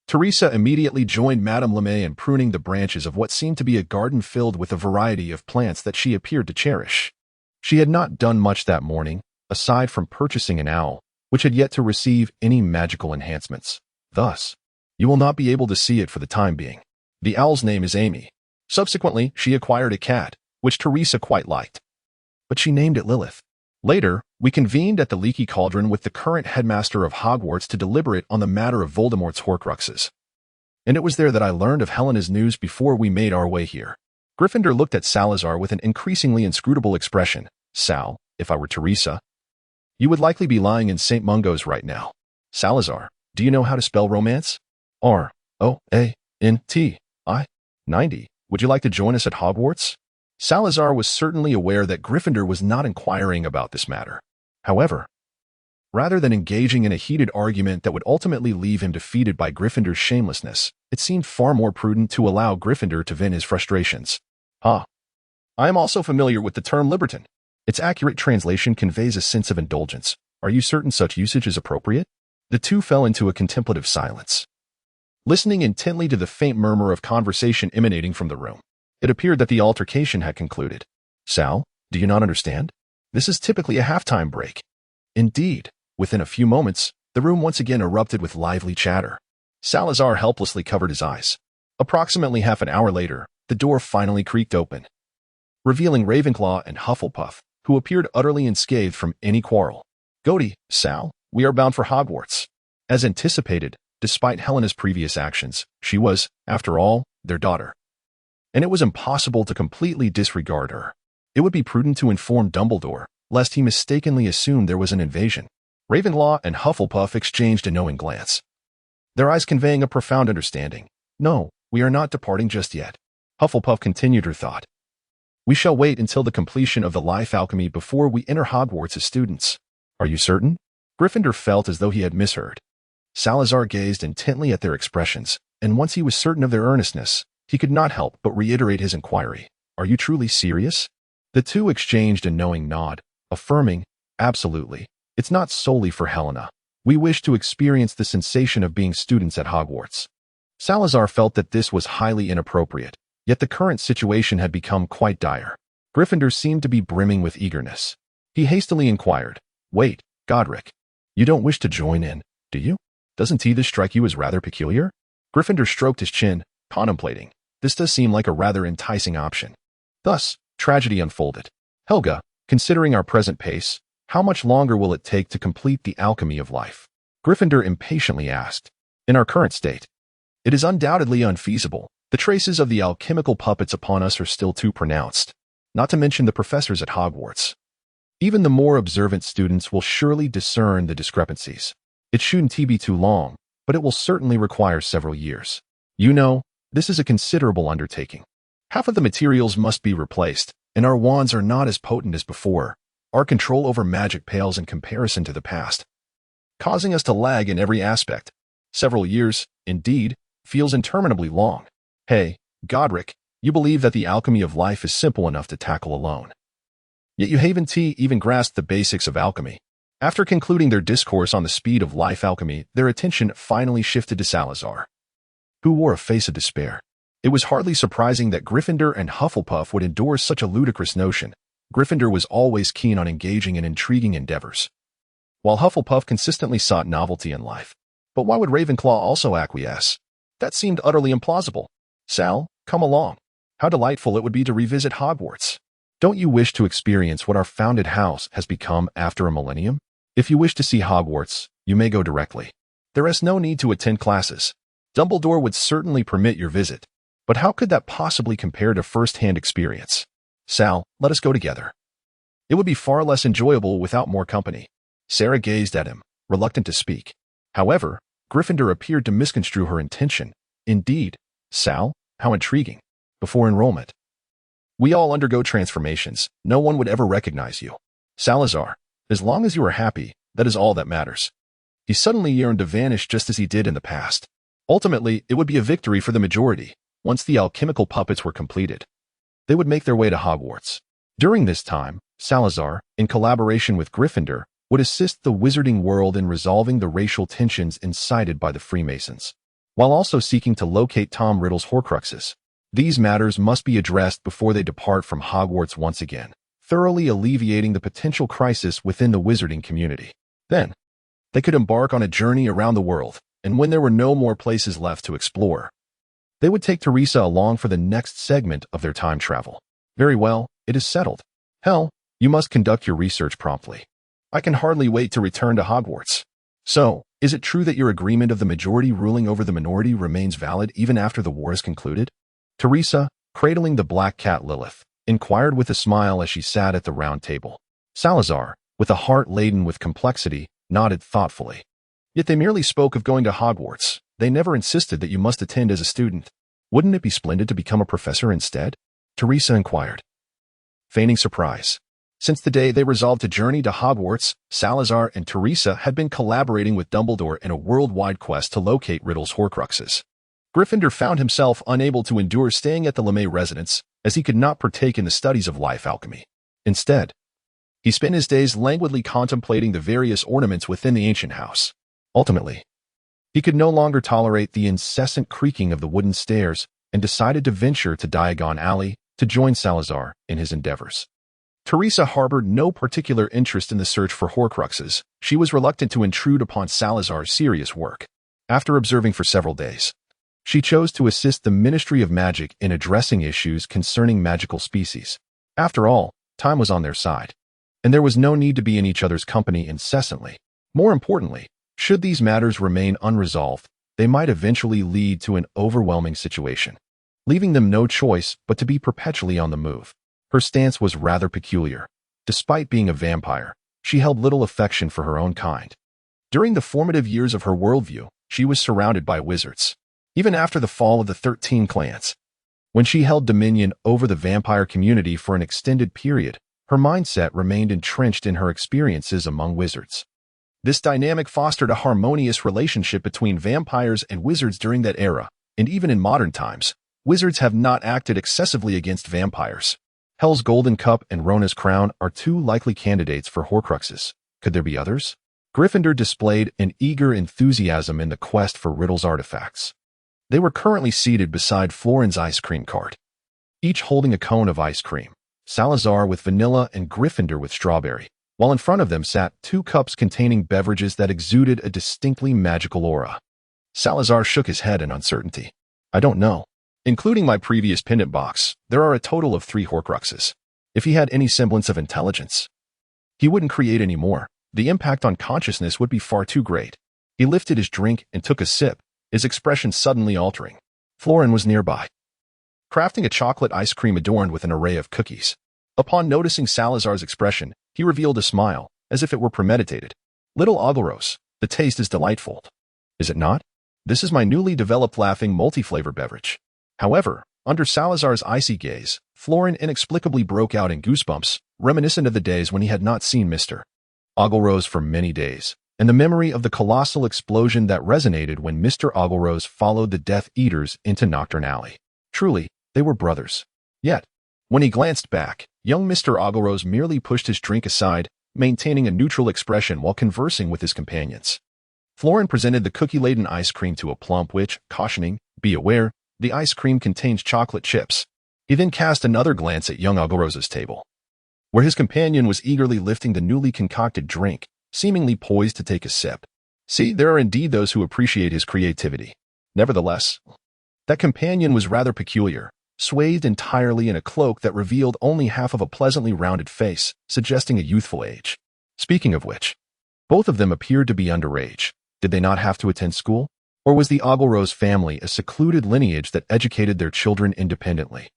Teresa immediately joined Madame Lemay in pruning the branches of what seemed to be a garden filled with a variety of plants that she appeared to cherish. She had not done much that morning, aside from purchasing an owl, which had yet to receive any magical enhancements. Thus, you will not be able to see it for the time being. The owl's name is Amy. Subsequently, she acquired a cat, which Teresa quite liked, but she named it Lilith. Later, we convened at the Leaky Cauldron with the current headmaster of Hogwarts to deliberate on the matter of Voldemort's Horcruxes. And it was there that I learned of Helena's news before we made our way here. Gryffindor looked at Salazar with an increasingly inscrutable expression. Sal, if I were Teresa, you would likely be lying in St. Mungo's right now. Salazar, do you know how to spell romance? R-O-A-N-T-I. 90. Would you like to join us at Hogwarts? Salazar was certainly aware that Gryffindor was not inquiring about this matter. However, rather than engaging in a heated argument that would ultimately leave him defeated by Gryffindor's shamelessness, it seemed far more prudent to allow Gryffindor to vent his frustrations. I am also familiar with the term libertine. Its accurate translation conveys a sense of indulgence. Are you certain such usage is appropriate? The two fell into a contemplative silence, listening intently to the faint murmur of conversation emanating from the room. It appeared that the altercation had concluded. Sal, do you not understand? This is typically a halftime break. Indeed, within a few moments, the room once again erupted with lively chatter. Salazar helplessly covered his eyes. Approximately half an hour later, the door finally creaked open, revealing Ravenclaw and Hufflepuff, who appeared utterly unscathed from any quarrel. Goody, Sal, we are bound for Hogwarts. As anticipated, despite Helena's previous actions, she was, after all, their daughter, and it was impossible to completely disregard her. It would be prudent to inform Dumbledore, lest he mistakenly assumed there was an invasion. Ravenclaw and Hufflepuff exchanged a knowing glance, their eyes conveying a profound understanding. No, we are not departing just yet. Hufflepuff continued her thought. We shall wait until the completion of the life alchemy before we enter Hogwarts as students. Are you certain? Gryffindor felt as though he had misheard. Salazar gazed intently at their expressions, and once he was certain of their earnestness, he could not help but reiterate his inquiry. Are you truly serious? The two exchanged a knowing nod, affirming, absolutely. It's not solely for Helena. We wish to experience the sensation of being students at Hogwarts. Salazar felt that this was highly inappropriate, yet the current situation had become quite dire. Gryffindor seemed to be brimming with eagerness. He hastily inquired, Wait, Godric, you don't wish to join in, do you? Doesn't this strike you as rather peculiar? Gryffindor stroked his chin, contemplating. This does seem like a rather enticing option. Thus, tragedy unfolded. Helga, considering our present pace, how much longer will it take to complete the alchemy of life? Gryffindor impatiently asked. In our current state, it is undoubtedly unfeasible. The traces of the alchemical puppets upon us are still too pronounced, not to mention the professors at Hogwarts. Even the more observant students will surely discern the discrepancies. It shouldn't be too long, but it will certainly require several years. You know, this is a considerable undertaking. Half of the materials must be replaced, and our wands are not as potent as before. Our control over magic pales in comparison to the past, causing us to lag in every aspect. Several years, indeed, feels interminably long. Hey, Godric, you believe that the alchemy of life is simple enough to tackle alone. Yet you haven't even grasped the basics of alchemy. After concluding their discourse on the speed of life alchemy, their attention finally shifted to Salazar, who wore a face of despair. It was hardly surprising that Gryffindor and Hufflepuff would endorse such a ludicrous notion. Gryffindor was always keen on engaging in intriguing endeavors, while Hufflepuff consistently sought novelty in life. But why would Ravenclaw also acquiesce? That seemed utterly implausible. Sal, come along. How delightful it would be to revisit Hogwarts. Don't you wish to experience what our founded house has become after a millennium? If you wish to see Hogwarts, you may go directly. There is no need to attend classes. Dumbledore would certainly permit your visit. But how could that possibly compare to first-hand experience? Sal, let us go together. It would be far less enjoyable without more company. Sarah gazed at him, reluctant to speak. However, Gryffindor appeared to misconstrue her intention. Indeed, Sal, how intriguing. Before enrollment, we all undergo transformations. No one would ever recognize you. Salazar, as long as you are happy, that is all that matters. He suddenly yearned to vanish just as he did in the past. Ultimately, it would be a victory for the majority. Once the alchemical puppets were completed, they would make their way to Hogwarts. During this time, Salazar, in collaboration with Gryffindor, would assist the wizarding world in resolving the racial tensions incited by the Freemasons, while also seeking to locate Tom Riddle's Horcruxes. These matters must be addressed before they depart from Hogwarts once again, thoroughly alleviating the potential crisis within the wizarding community. Then, they could embark on a journey around the world, and when there were no more places left to explore, they would take Teresa along for the next segment of their time travel. Very well, it is settled. Hell, you must conduct your research promptly. I can hardly wait to return to Hogwarts. So, is it true that your agreement of the majority ruling over the minority remains valid even after the war is concluded? Teresa, cradling the black cat Lilith, inquired with a smile as she sat at the round table. Salazar, with a heart laden with complexity, nodded thoughtfully. Yet they merely spoke of going to Hogwarts. They never insisted that you must attend as a student. Wouldn't it be splendid to become a professor instead? Teresa inquired, feigning surprise. Since the day they resolved to journey to Hogwarts, Salazar and Teresa had been collaborating with Dumbledore in a worldwide quest to locate Riddle's Horcruxes. Gryffindor found himself unable to endure staying at the LeMay residence, as he could not partake in the studies of life alchemy. Instead, he spent his days languidly contemplating the various ornaments within the ancient house. Ultimately, he could no longer tolerate the incessant creaking of the wooden stairs and decided to venture to Diagon Alley to join Salazar in his endeavors. Teresa harbored no particular interest in the search for Horcruxes. She was reluctant to intrude upon Salazar's serious work. After observing for several days, she chose to assist the Ministry of Magic in addressing issues concerning magical species. After all, time was on their side, and there was no need to be in each other's company incessantly. More importantly, should these matters remain unresolved, they might eventually lead to an overwhelming situation, leaving them no choice but to be perpetually on the move. Her stance was rather peculiar. Despite being a vampire, she held little affection for her own kind. During the formative years of her worldview, she was surrounded by wizards. Even after the fall of the 13 clans, When she held dominion over the vampire community for an extended period, her mindset remained entrenched in her experiences among wizards. This dynamic fostered a harmonious relationship between vampires and wizards during that era, and even in modern times, wizards have not acted excessively against vampires. Hell's Golden Cup and Rona's Crown are two likely candidates for Horcruxes. Could there be others? Gryffindor displayed an eager enthusiasm in the quest for Riddle's artifacts. They were currently seated beside Florin's ice cream cart, each holding a cone of ice cream, Salazar with vanilla and Gryffindor with strawberry, while in front of them sat two cups containing beverages that exuded a distinctly magical aura. Salazar shook his head in uncertainty. I don't know. Including my previous pendant box, there are a total of 3 Horcruxes. If he had any semblance of intelligence, he wouldn't create any more. The impact on consciousness would be far too great. He lifted his drink and took a sip, his expression suddenly altering. Florin was nearby, crafting a chocolate ice cream adorned with an array of cookies. Upon noticing Salazar's expression, he revealed a smile, as if it were premeditated. Little Ogleros, the taste is delightful. Is it not? This is my newly developed laughing multi-flavor beverage. However, under Salazar's icy gaze, Florin inexplicably broke out in goosebumps, reminiscent of the days when he had not seen Mr. Ogleros for many days, and the memory of the colossal explosion that resonated when Mr. Ogleros followed the Death Eaters into Nocturne Alley. Truly, they were brothers. Yet, when he glanced back, young Mr. Ogleros merely pushed his drink aside, maintaining a neutral expression while conversing with his companions. Florin presented the cookie-laden ice cream to a plump witch, cautioning, "Be aware, the ice cream contains chocolate chips." He then cast another glance at young Ogleros's table, where his companion was eagerly lifting the newly concocted drink, seemingly poised to take a sip. See, there are indeed those who appreciate his creativity. Nevertheless, that companion was rather peculiar, swathed entirely in a cloak that revealed only half of a pleasantly rounded face, suggesting a youthful age. Speaking of which, both of them appeared to be underage. Did they not have to attend school? Or was the Ogleros family a secluded lineage that educated their children independently?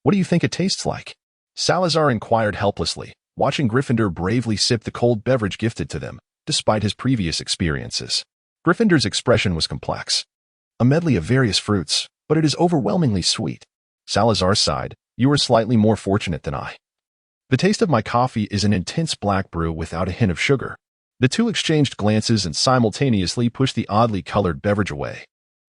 What do you think it tastes like? Salazar inquired helplessly, watching Gryffindor bravely sip the cold beverage gifted to them, despite his previous experiences. Gryffindor's expression was complex. A medley of various fruits, but it is overwhelmingly sweet. Salazar sighed, "You are slightly more fortunate than I. The taste of my coffee is an intense black brew without a hint of sugar." The two exchanged glances and simultaneously pushed the oddly colored beverage away.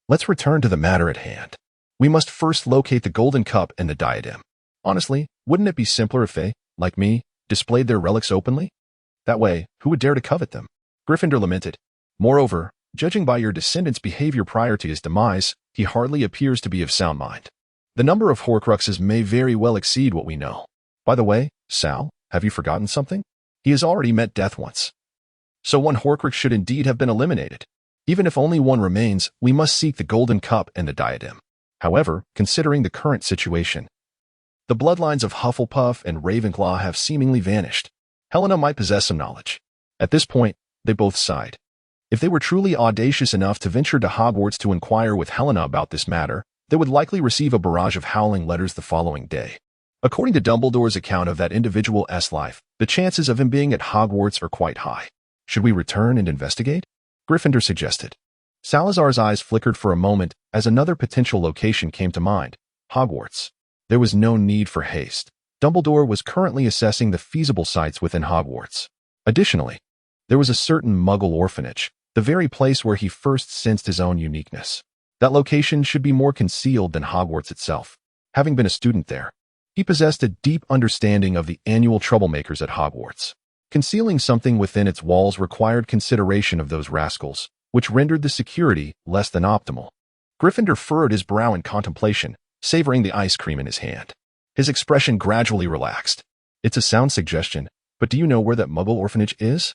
Let's return to the matter at hand. We must first locate the golden cup and the diadem. Honestly, wouldn't it be simpler if they, like me, displayed their relics openly? That way, who would dare to covet them? Gryffindor lamented. Moreover, judging by your descendant's behavior prior to his demise, he hardly appears to be of sound mind. The number of Horcruxes may very well exceed what we know. By the way, Sal, have you forgotten something? He has already met death once. So one Horcrux should indeed have been eliminated. Even if only one remains, we must seek the golden cup and the diadem. However, considering the current situation, the bloodlines of Hufflepuff and Ravenclaw have seemingly vanished. Helena might possess some knowledge. At this point, they both sighed. If they were truly audacious enough to venture to Hogwarts to inquire with Helena about this matter, they would likely receive a barrage of howling letters the following day. According to Dumbledore's account of that individual's life, the chances of him being at Hogwarts are quite high. Should we return and investigate? Gryffindor suggested. Salazar's eyes flickered for a moment as another potential location came to mind, Hogwarts. There was no need for haste. Dumbledore was currently assessing the feasible sites within Hogwarts. Additionally, there was a certain Muggle orphanage, the very place where he first sensed his own uniqueness. That location should be more concealed than Hogwarts itself. Having been a student there, he possessed a deep understanding of the annual troublemakers at Hogwarts. Concealing something within its walls required consideration of those rascals, which rendered the security less than optimal. Gryffindor furrowed his brow in contemplation, savoring the ice cream in his hand. His expression gradually relaxed. It's a sound suggestion, but do you know where that Muggle orphanage is?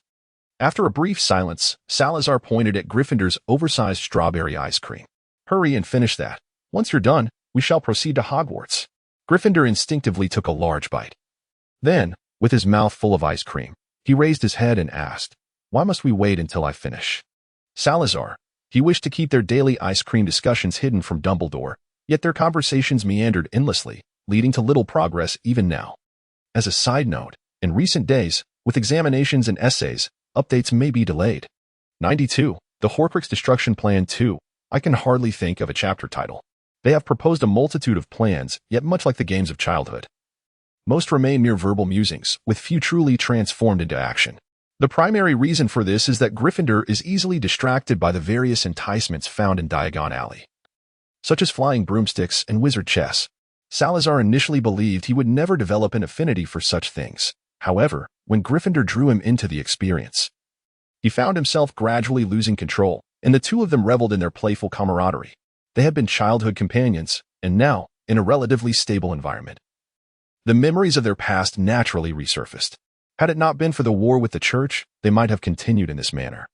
After a brief silence, Salazar pointed at Gryffindor's oversized strawberry ice cream. Hurry and finish that. Once you're done, we shall proceed to Hogwarts. Gryffindor instinctively took a large bite. Then, with his mouth full of ice cream, he raised his head and asked, "Why must we wait until I finish?" Salazar, he wished to keep their daily ice cream discussions hidden from Dumbledore, yet their conversations meandered endlessly, leading to little progress even now. As a side note, in recent days, with examinations and essays, updates may be delayed. 92. The Horcrux Destruction Plan 2. I can hardly think of a chapter title. They have proposed a multitude of plans, yet much like the games of childhood, most remain mere verbal musings, with few truly transformed into action. The primary reason for this is that Gryffindor is easily distracted by the various enticements found in Diagon Alley, such as flying broomsticks and wizard chess. Salazar initially believed he would never develop an affinity for such things. However, when Gryffindor drew him into the experience, he found himself gradually losing control, and the two of them reveled in their playful camaraderie. They had been childhood companions, and now, in a relatively stable environment, the memories of their past naturally resurfaced. Had it not been for the war with the church, they might have continued in this manner,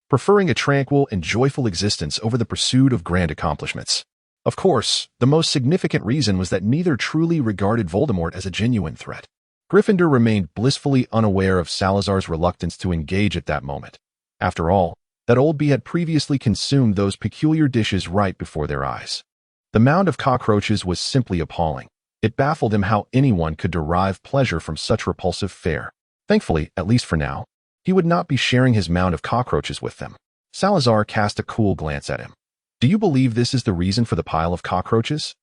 preferring a tranquil and joyful existence over the pursuit of grand accomplishments. Of course, the most significant reason was that neither truly regarded Voldemort as a genuine threat. Gryffindor remained blissfully unaware of Salazar's reluctance to engage at that moment. After all, that old bee had previously consumed those peculiar dishes right before their eyes. The mound of cockroaches was simply appalling. It baffled him how anyone could derive pleasure from such repulsive fare. Thankfully, at least for now, he would not be sharing his mound of cockroaches with them. Salazar cast a cool glance at him. "Do you believe this is the reason for the pile of cockroaches?"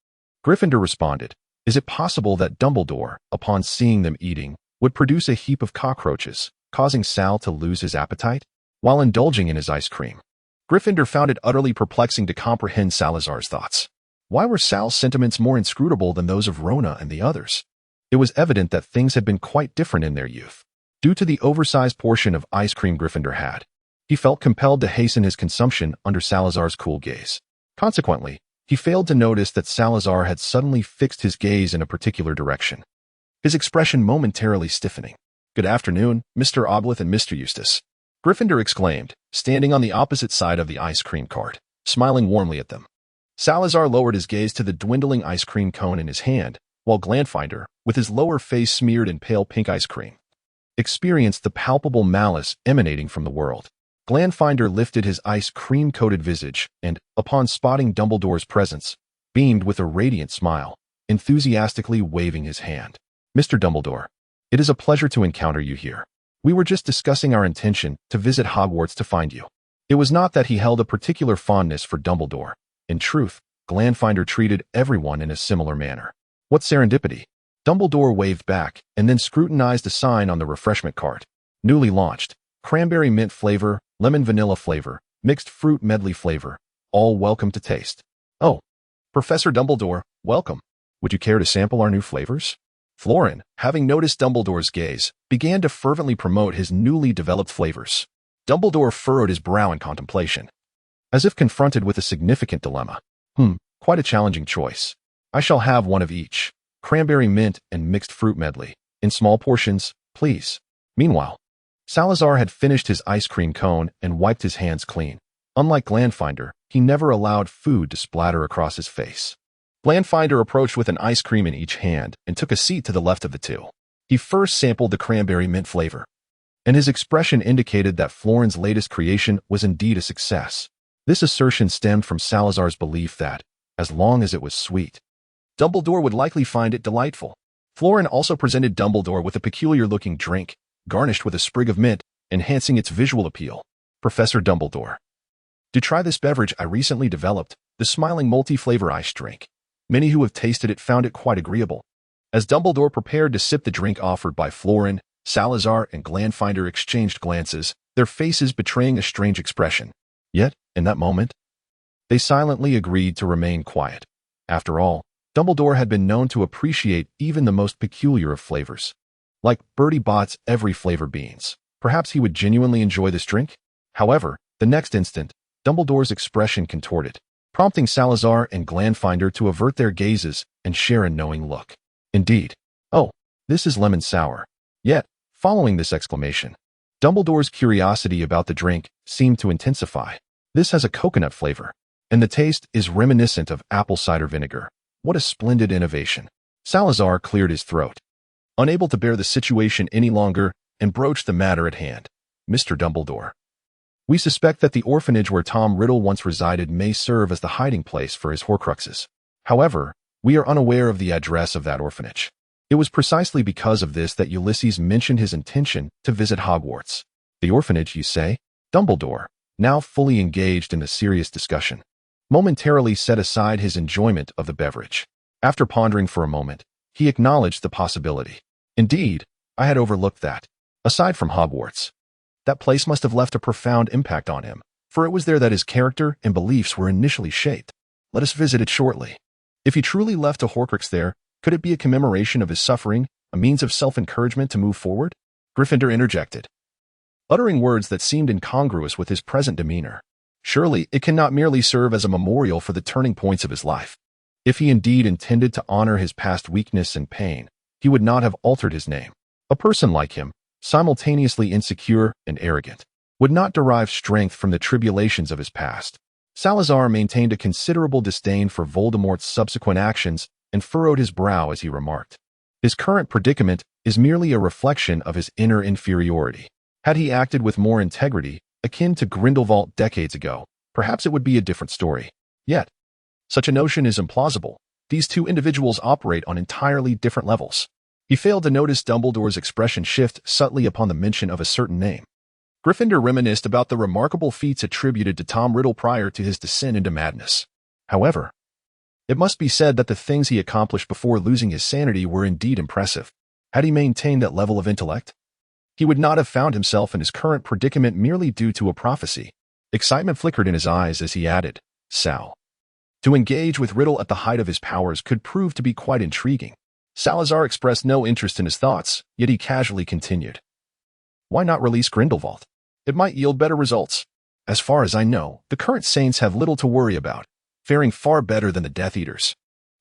Gryffindor responded, "Is it possible that Dumbledore, upon seeing them eating, would produce a heap of cockroaches, causing Sal to lose his appetite while indulging in his ice cream?" Gryffindor found it utterly perplexing to comprehend Salazar's thoughts. Why were Sal's sentiments more inscrutable than those of Rona and the others? It was evident that things had been quite different in their youth. Due to the oversized portion of ice cream Gryffindor had, he felt compelled to hasten his consumption under Salazar's cool gaze. Consequently, he failed to notice that Salazar had suddenly fixed his gaze in a particular direction, his expression momentarily stiffening. "Good afternoon, Mr. Oglyth and Mr. Eustace," Gryffindor exclaimed, standing on the opposite side of the ice cream cart, smiling warmly at them. Salazar lowered his gaze to the dwindling ice cream cone in his hand, while Glanfinder, with his lower face smeared in pale pink ice cream, experienced the palpable malice emanating from the world. Glanfinder lifted his ice cream-coated visage and, upon spotting Dumbledore's presence, beamed with a radiant smile, enthusiastically waving his hand. "Mr. Dumbledore, it is a pleasure to encounter you here. We were just discussing our intention to visit Hogwarts to find you." It was not that he held a particular fondness for Dumbledore. In truth, Glanfinder treated everyone in a similar manner. What serendipity! Dumbledore waved back and then scrutinized a sign on the refreshment cart. "Newly launched. Cranberry mint flavor, lemon vanilla flavor, mixed fruit medley flavor. All welcome to taste." "Oh, Professor Dumbledore, welcome. Would you care to sample our new flavors?" Florin, having noticed Dumbledore's gaze, began to fervently promote his newly developed flavors. Dumbledore furrowed his brow in contemplation, as if confronted with a significant dilemma. Quite a challenging choice. I shall have one of each. Cranberry mint and mixed fruit medley. In small portions, please." Meanwhile, Salazar had finished his ice cream cone and wiped his hands clean. Unlike Glanfinder, he never allowed food to splatter across his face. Glanfinder approached with an ice cream in each hand and took a seat to the left of the two. He first sampled the cranberry mint flavor, and his expression indicated that Florin's latest creation was indeed a success. This assertion stemmed from Salazar's belief that, as long as it was sweet, Dumbledore would likely find it delightful. Florin also presented Dumbledore with a peculiar-looking drink, garnished with a sprig of mint, enhancing its visual appeal. "Professor Dumbledore, do try this beverage I recently developed, the smiling multi-flavor ice drink. Many who have tasted it found it quite agreeable." As Dumbledore prepared to sip the drink offered by Florin, Salazar and Glanfinder exchanged glances, their faces betraying a strange expression. Yet, in that moment, they silently agreed to remain quiet. After all, Dumbledore had been known to appreciate even the most peculiar of flavors. Like Bertie Bott's every flavor beans, perhaps he would genuinely enjoy this drink? However, the next instant, Dumbledore's expression contorted, prompting Salazar and Glanfinder to avert their gazes and share a knowing look. Indeed. "Oh, this is lemon sour." Yet, following this exclamation, Dumbledore's curiosity about the drink seemed to intensify. "This has a coconut flavor, and the taste is reminiscent of apple cider vinegar. What a splendid innovation." Salazar cleared his throat, unable to bear the situation any longer, and broached the matter at hand. "Mr. Dumbledore, we suspect that the orphanage where Tom Riddle once resided may serve as the hiding place for his Horcruxes. However, we are unaware of the address of that orphanage. It was precisely because of this that Ulysses mentioned his intention to visit Hogwarts." "The orphanage, you say?" Dumbledore, now fully engaged in a serious discussion, momentarily set aside his enjoyment of the beverage. After pondering for a moment, he acknowledged the possibility. Indeed, I had overlooked that. Aside from Hogwarts, that place must have left a profound impact on him, for it was there that his character and beliefs were initially shaped. Let us visit it shortly. If he truly left a Horcrux there, could it be a commemoration of his suffering, a means of self-encouragement to move forward? Gryffindor interjected, uttering words that seemed incongruous with his present demeanor. Surely it cannot merely serve as a memorial for the turning points of his life. If he indeed intended to honor his past weakness and pain, he would not have altered his name. A person like him, simultaneously insecure and arrogant, would not derive strength from the tribulations of his past. Salazar maintained a considerable disdain for Voldemort's subsequent actions and furrowed his brow as he remarked, his current predicament is merely a reflection of his inner inferiority. Had he acted with more integrity, akin to Grindelwald decades ago, perhaps it would be a different story. Yet, such a notion is implausible. These two individuals operate on entirely different levels. He failed to notice Dumbledore's expression shift subtly upon the mention of a certain name. Gryffindor reminisced about the remarkable feats attributed to Tom Riddle prior to his descent into madness. However, it must be said that the things he accomplished before losing his sanity were indeed impressive. Had he maintained that level of intellect, he would not have found himself in his current predicament merely due to a prophecy. Excitement flickered in his eyes as he added, Sal. To engage with Riddle at the height of his powers could prove to be quite intriguing. Salazar expressed no interest in his thoughts, yet he casually continued. Why not release Grindelwald? It might yield better results. As far as I know, the current Saints have little to worry about, faring far better than the Death Eaters.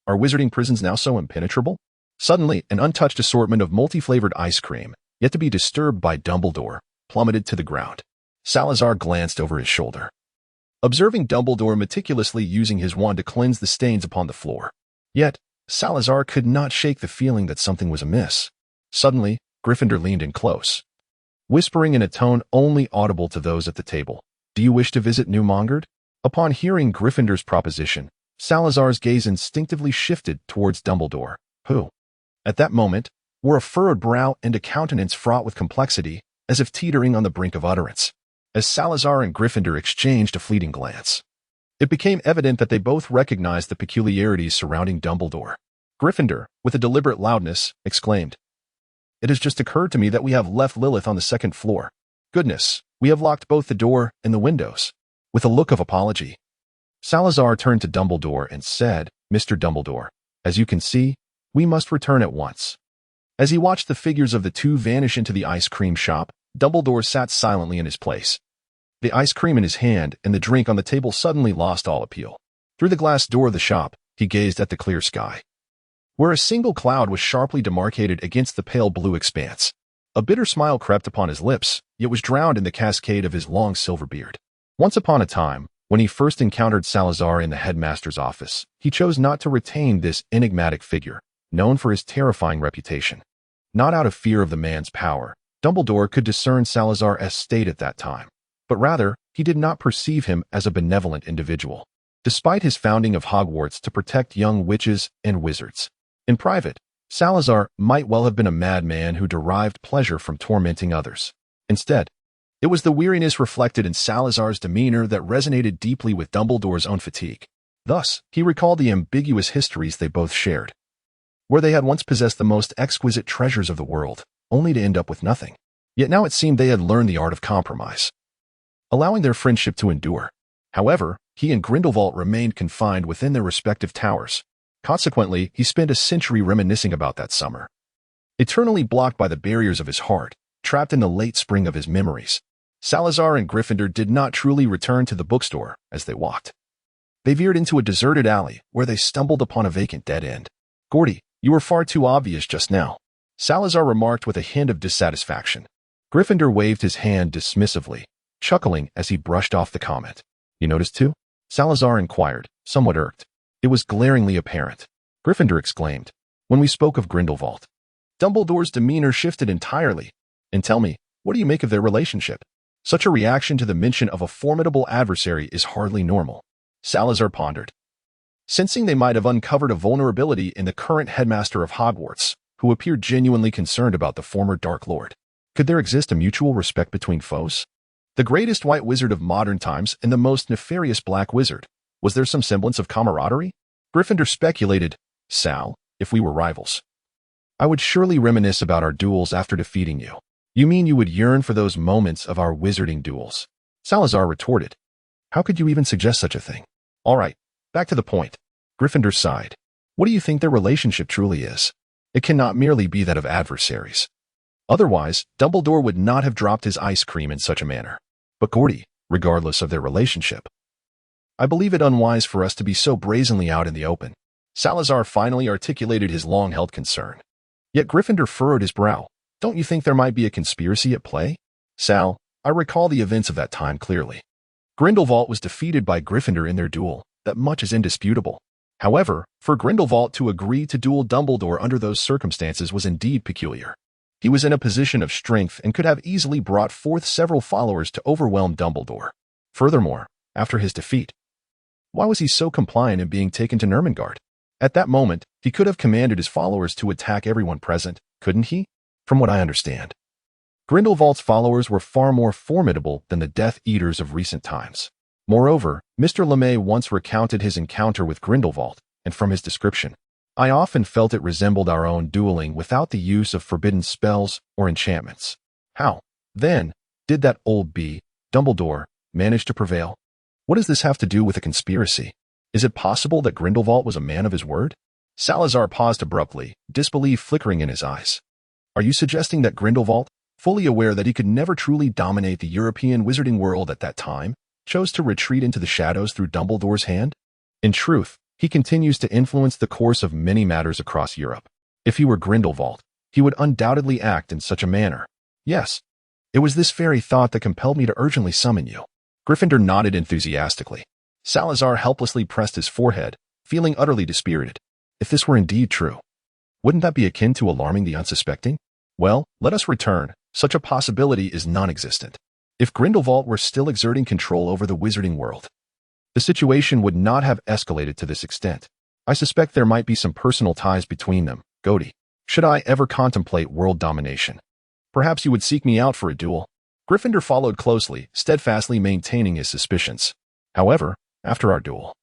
Are wizarding prisons now so impenetrable? Suddenly, an untouched assortment of multi-flavored ice cream, yet to be disturbed by Dumbledore, plummeted to the ground. Salazar glanced over his shoulder, observing Dumbledore meticulously using his wand to cleanse the stains upon the floor. Yet, Salazar could not shake the feeling that something was amiss. Suddenly, Gryffindor leaned in close, whispering in a tone only audible to those at the table. Do you wish to visit New Mongard? Upon hearing Gryffindor's proposition, Salazar's gaze instinctively shifted towards Dumbledore, who, at that moment, wore a furrowed brow and a countenance fraught with complexity, as if teetering on the brink of utterance. As Salazar and Gryffindor exchanged a fleeting glance, it became evident that they both recognized the peculiarities surrounding Dumbledore. Gryffindor, with a deliberate loudness, exclaimed, It has just occurred to me that we have left Lilith on the second floor. Goodness, we have locked both the door and the windows. With a look of apology, Salazar turned to Dumbledore and said, Mr. Dumbledore, as you can see, we must return at once. As he watched the figures of the two vanish into the ice cream shop, Dumbledore sat silently in his place. The ice cream in his hand and the drink on the table suddenly lost all appeal. Through the glass door of the shop, he gazed at the clear sky, where a single cloud was sharply demarcated against the pale blue expanse. A bitter smile crept upon his lips, yet was drowned in the cascade of his long silver beard. Once upon a time, when he first encountered Salazar in the headmaster's office, he chose not to retain this enigmatic figure, known for his terrifying reputation. Not out of fear of the man's power, Dumbledore could discern Salazar's state at that time, but rather, he did not perceive him as a benevolent individual. Despite his founding of Hogwarts to protect young witches and wizards, in private, Salazar might well have been a madman who derived pleasure from tormenting others. Instead, it was the weariness reflected in Salazar's demeanor that resonated deeply with Dumbledore's own fatigue. Thus, he recalled the ambiguous histories they both shared, where they had once possessed the most exquisite treasures of the world, only to end up with nothing. Yet now it seemed they had learned the art of compromise, allowing their friendship to endure. However, he and Grindelwald remained confined within their respective towers. Consequently, he spent a century reminiscing about that summer, eternally blocked by the barriers of his heart, trapped in the late spring of his memories. Salazar and Gryffindor did not truly return to the bookstore as they walked. They veered into a deserted alley where they stumbled upon a vacant dead end. Gordy, you were far too obvious just now, Salazar remarked with a hint of dissatisfaction. Gryffindor waved his hand dismissively, chuckling as he brushed off the comment. You noticed too? Salazar inquired, somewhat irked. It was glaringly apparent. Gryffindor exclaimed, when we spoke of Grindelwald. Dumbledore's demeanor shifted entirely. And tell me, what do you make of their relationship? Such a reaction to the mention of a formidable adversary is hardly normal. Salazar pondered, sensing they might have uncovered a vulnerability in the current headmaster of Hogwarts, who appeared genuinely concerned about the former Dark Lord. Could there exist a mutual respect between foes? The greatest white wizard of modern times and the most nefarious black wizard, Was there some semblance of camaraderie? Gryffindor speculated, Sal, if we were rivals. I would surely reminisce about our duels after defeating you. You mean you would yearn for those moments of our wizarding duels? Salazar retorted. How could you even suggest such a thing? All right, back to the point. Gryffindor sighed. What do you think their relationship truly is? It cannot merely be that of adversaries. Otherwise, Dumbledore would not have dropped his ice cream in such a manner. But Gordy, regardless of their relationship, I believe it unwise for us to be so brazenly out in the open. Salazar finally articulated his long-held concern. Yet Gryffindor furrowed his brow. Don't you think there might be a conspiracy at play? Sal, I recall the events of that time clearly. Grindelwald was defeated by Gryffindor in their duel. That much is indisputable. However, for Grindelwald to agree to duel Dumbledore under those circumstances was indeed peculiar. He was in a position of strength and could have easily brought forth several followers to overwhelm Dumbledore. Furthermore, after his defeat, why was he so compliant in being taken to Nurmengard? At that moment, he could have commanded his followers to attack everyone present, couldn't he? From what I understand, Grindelwald's followers were far more formidable than the Death Eaters of recent times. Moreover, Mr. LeMay once recounted his encounter with Grindelwald, and from his description, I often felt it resembled our own dueling without the use of forbidden spells or enchantments. How, then, did that old Dumbledore, manage to prevail? What does this have to do with a conspiracy? Is it possible that Grindelwald was a man of his word? Salazar paused abruptly, disbelief flickering in his eyes. Are you suggesting that Grindelwald, fully aware that he could never truly dominate the European wizarding world at that time, chose to retreat into the shadows through Dumbledore's hand? In truth, he continues to influence the course of many matters across Europe. If he were Grindelwald, he would undoubtedly act in such a manner. Yes, it was this very thought that compelled me to urgently summon you. Gryffindor nodded enthusiastically. Salazar helplessly pressed his forehead, feeling utterly dispirited. If this were indeed true, wouldn't that be akin to alarming the unsuspecting? Well, let us return. Such a possibility is non-existent. If Grindelwald were still exerting control over the wizarding world, the situation would not have escalated to this extent. I suspect there might be some personal ties between them, Gody. Should I ever contemplate world domination, perhaps you would seek me out for a duel. Gryffindor followed closely, steadfastly maintaining his suspicions. However, after our duel,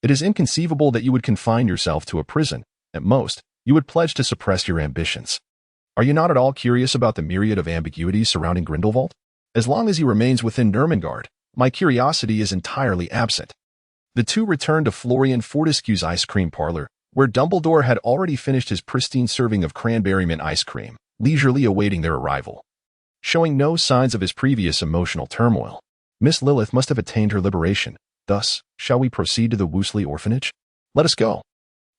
it is inconceivable that you would confine yourself to a prison. At most, you would pledge to suppress your ambitions. Are you not at all curious about the myriad of ambiguities surrounding Grindelwald? As long as he remains within Nurmengard, my curiosity is entirely absent. The two returned to Florian Fortescue's ice cream parlor, where Dumbledore had already finished his pristine serving of cranberry mint ice cream, leisurely awaiting their arrival. Showing no signs of his previous emotional turmoil, Miss Lilith must have attained her liberation. Thus, shall we proceed to the Woosley orphanage? Let us go.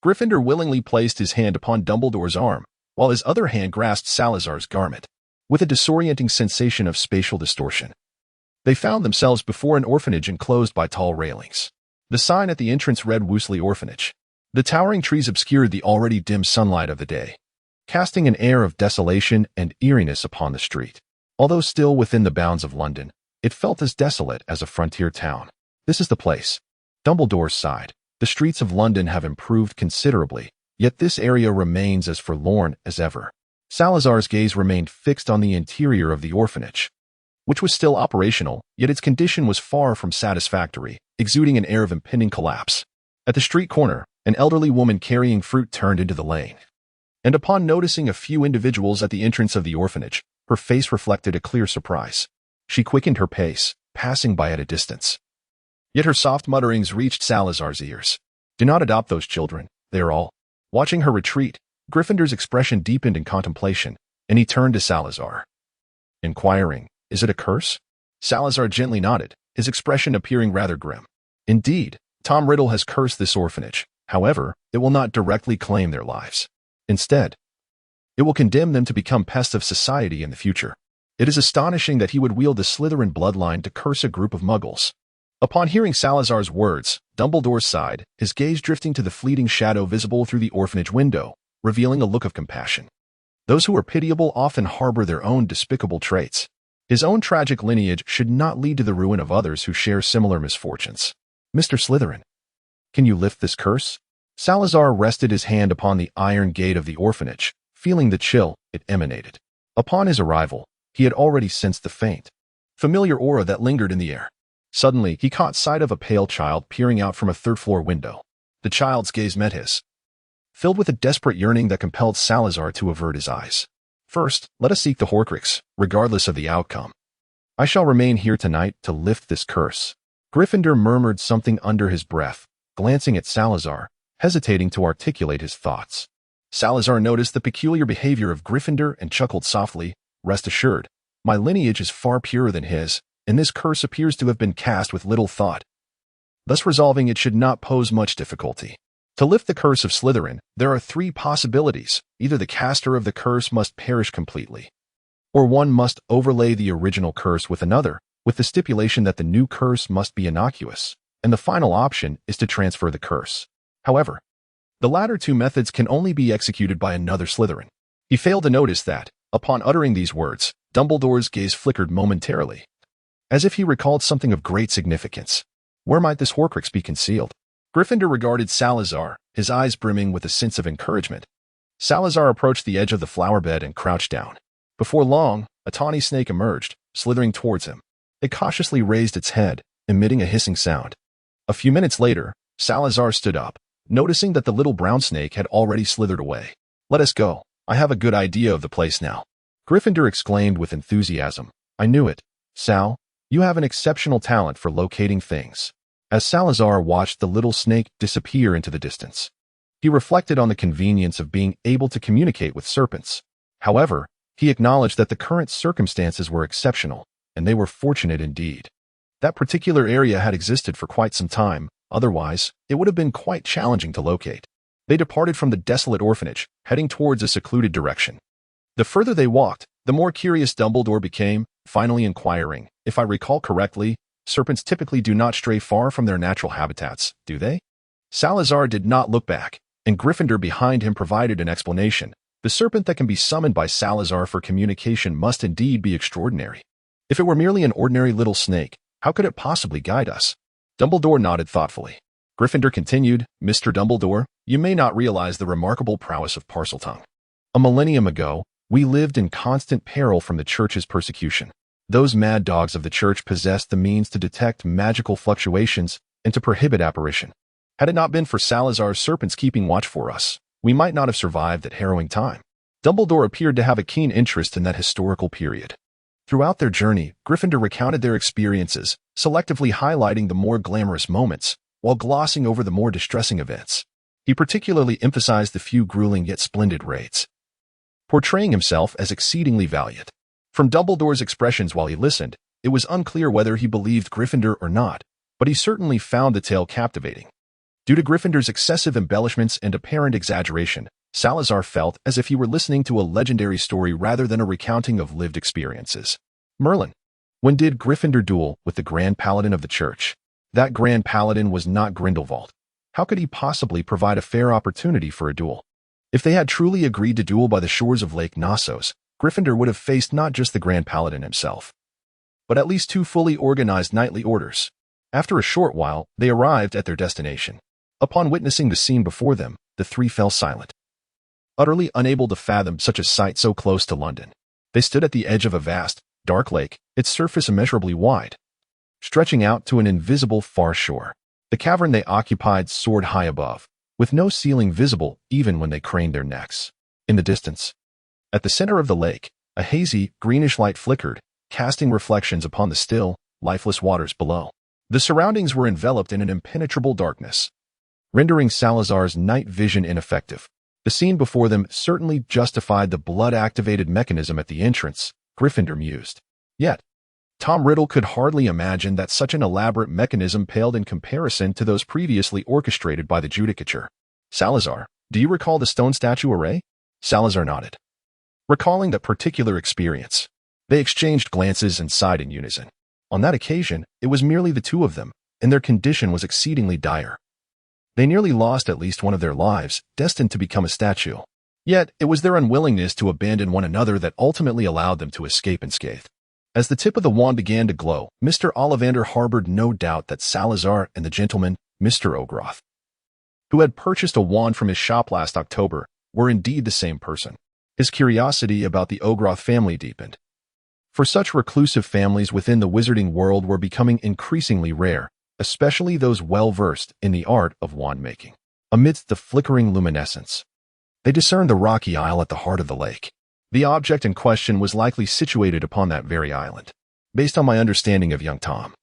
Gryffindor willingly placed his hand upon Dumbledore's arm, while his other hand grasped Salazar's garment. With a disorienting sensation of spatial distortion, they found themselves before an orphanage enclosed by tall railings. The sign at the entrance read Woosley Orphanage. The towering trees obscured the already dim sunlight of the day, casting an air of desolation and eeriness upon the street. Although still within the bounds of London, it felt as desolate as a frontier town. This is the place. Dumbledore sighed. The streets of London have improved considerably, yet this area remains as forlorn as ever. Salazar's gaze remained fixed on the interior of the orphanage, which was still operational, yet its condition was far from satisfactory, exuding an air of impending collapse. At the street corner, an elderly woman carrying fruit turned into the lane, and upon noticing a few individuals at the entrance of the orphanage, her face reflected a clear surprise. She quickened her pace, passing by at a distance. Yet her soft mutterings reached Salazar's ears. Do not adopt those children, they are all. Watching her retreat, Gryffindor's expression deepened in contemplation, and he turned to Salazar, inquiring, is it a curse? Salazar gently nodded, his expression appearing rather grim. Indeed, Tom Riddle has cursed this orphanage. However, it will not directly claim their lives. Instead, it will condemn them to become pests of society in the future. It is astonishing that he would wield the Slytherin bloodline to curse a group of muggles. Upon hearing Salazar's words, Dumbledore sighed, his gaze drifting to the fleeting shadow visible through the orphanage window, revealing a look of compassion. Those who are pitiable often harbor their own despicable traits. His own tragic lineage should not lead to the ruin of others who share similar misfortunes. Mr. Slytherin, can you lift this curse? Salazar rested his hand upon the iron gate of the orphanage, feeling the chill it emanated. Upon his arrival, he had already sensed the faint, familiar aura that lingered in the air. Suddenly, he caught sight of a pale child peering out from a third-floor window. The child's gaze met his, filled with a desperate yearning that compelled Salazar to avert his eyes. "First, let us seek the Horcrux, regardless of the outcome. I shall remain here tonight to lift this curse." Gryffindor murmured something under his breath, glancing at Salazar, hesitating to articulate his thoughts. Salazar noticed the peculiar behavior of Gryffindor and chuckled softly. "Rest assured, my lineage is far purer than his, and this curse appears to have been cast with little thought. Thus resolving it should not pose much difficulty. To lift the curse of Slytherin, there are three possibilities. Either the caster of the curse must perish completely, or one must overlay the original curse with another, with the stipulation that the new curse must be innocuous, and the final option is to transfer the curse. However, the latter two methods can only be executed by another Slytherin." He failed to notice that, upon uttering these words, Dumbledore's gaze flickered momentarily, as if he recalled something of great significance. Where might this Horcrux be concealed? Gryffindor regarded Salazar, his eyes brimming with a sense of encouragement. Salazar approached the edge of the flower bed and crouched down. Before long, a tawny snake emerged, slithering towards him. It cautiously raised its head, emitting a hissing sound. A few minutes later, Salazar stood up, noticing that the little brown snake had already slithered away. "Let us go. I have a good idea of the place now," Gryffindor exclaimed with enthusiasm. "I knew it. Sal, you have an exceptional talent for locating things." As Salazar watched the little snake disappear into the distance, he reflected on the convenience of being able to communicate with serpents. However, he acknowledged that the current circumstances were exceptional, and they were fortunate indeed. That particular area had existed for quite some time, otherwise, it would have been quite challenging to locate. They departed from the desolate orphanage, heading towards a secluded direction. The further they walked, the more curious Dumbledore became, finally inquiring, "If I recall correctly, serpents typically do not stray far from their natural habitats, do they?" Salazar did not look back, and Gryffindor behind him provided an explanation. "The serpent that can be summoned by Salazar for communication must indeed be extraordinary. If it were merely an ordinary little snake, how could it possibly guide us?" Dumbledore nodded thoughtfully. Gryffindor continued, "Mr. Dumbledore, you may not realize the remarkable prowess of Parseltongue. A millennium ago, we lived in constant peril from the Church's persecution. Those mad dogs of the Church possessed the means to detect magical fluctuations and to prohibit apparition. Had it not been for Salazar's serpents keeping watch for us, we might not have survived that harrowing time." Dumbledore appeared to have a keen interest in that historical period. Throughout their journey, Gryffindor recounted their experiences, selectively highlighting the more glamorous moments, while glossing over the more distressing events. He particularly emphasized the few grueling yet splendid raids, portraying himself as exceedingly valiant. From Dumbledore's expressions while he listened, it was unclear whether he believed Gryffindor or not, but he certainly found the tale captivating. Due to Gryffindor's excessive embellishments and apparent exaggeration, Salazar felt as if he were listening to a legendary story rather than a recounting of lived experiences. "Merlin, when did Gryffindor duel with the Grand Paladin of the Church? That Grand Paladin was not Grindelwald. How could he possibly provide a fair opportunity for a duel? If they had truly agreed to duel by the shores of Lake Knossos, Gryffindor would have faced not just the Grand Paladin himself, but at least two fully organized knightly orders." After a short while, they arrived at their destination. Upon witnessing the scene before them, the three fell silent, utterly unable to fathom such a sight so close to London. They stood at the edge of a vast, dark lake, its surface immeasurably wide, stretching out to an invisible far shore. The cavern they occupied soared high above, with no ceiling visible even when they craned their necks. In the distance, at the center of the lake, a hazy, greenish light flickered, casting reflections upon the still, lifeless waters below. The surroundings were enveloped in an impenetrable darkness, rendering Salazar's night vision ineffective. The scene before them certainly justified the blood-activated mechanism at the entrance, Gryffindor mused. Yet, Tom Riddle could hardly imagine that such an elaborate mechanism paled in comparison to those previously orchestrated by the Judicature. "Salazar, do you recall the stone statue array?" Salazar nodded, recalling that particular experience. They exchanged glances and sighed in unison. On that occasion, it was merely the two of them, and their condition was exceedingly dire. They nearly lost at least one of their lives, destined to become a statue. Yet, it was their unwillingness to abandon one another that ultimately allowed them to escape unscathed. As the tip of the wand began to glow, Mr. Ollivander harbored no doubt that Salazar and the gentleman, Mr. Ogroth, who had purchased a wand from his shop last October, were indeed the same person. His curiosity about the Ogroth family deepened. For such reclusive families within the wizarding world were becoming increasingly rare, especially those well-versed in the art of wand-making. Amidst the flickering luminescence, they discerned the rocky isle at the heart of the lake. The object in question was likely situated upon that very island. Based on my understanding of young Tom,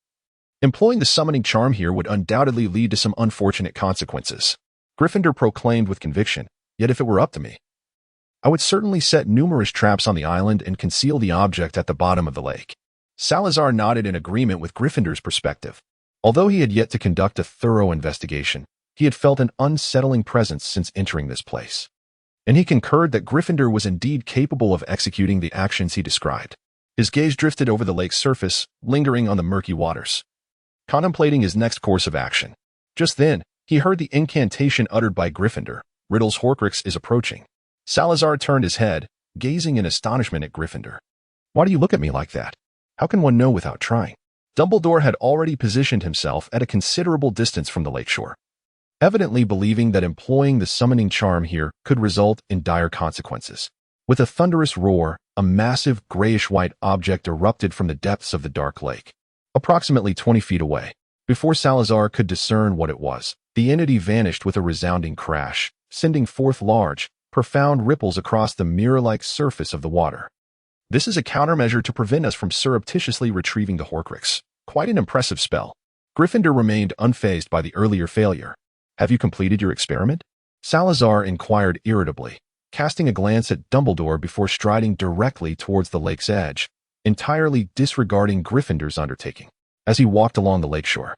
employing the summoning charm here would undoubtedly lead to some unfortunate consequences, Gryffindor proclaimed with conviction. Yet if it were up to me, I would certainly set numerous traps on the island and conceal the object at the bottom of the lake. Salazar nodded in agreement with Gryffindor's perspective. Although he had yet to conduct a thorough investigation, he had felt an unsettling presence since entering this place, and he concurred that Gryffindor was indeed capable of executing the actions he described. His gaze drifted over the lake's surface, lingering on the murky waters, contemplating his next course of action. Just then, he heard the incantation uttered by Gryffindor. Riddle's Horcrux is approaching. Salazar turned his head, gazing in astonishment at Gryffindor. Why do you look at me like that? How can one know without trying? Dumbledore had already positioned himself at a considerable distance from the lakeshore, evidently believing that employing the summoning charm here could result in dire consequences. With a thunderous roar, a massive grayish-white object erupted from the depths of the dark lake, approximately 20 feet away. Before Salazar could discern what it was, the entity vanished with a resounding crash, sending forth large, profound ripples across the mirror-like surface of the water. This is a countermeasure to prevent us from surreptitiously retrieving the Horcrux. Quite an impressive spell. Gryffindor remained unfazed by the earlier failure. Have you completed your experiment? Salazar inquired irritably, casting a glance at Dumbledore before striding directly towards the lake's edge, entirely disregarding Gryffindor's undertaking. As he walked along the lakeshore,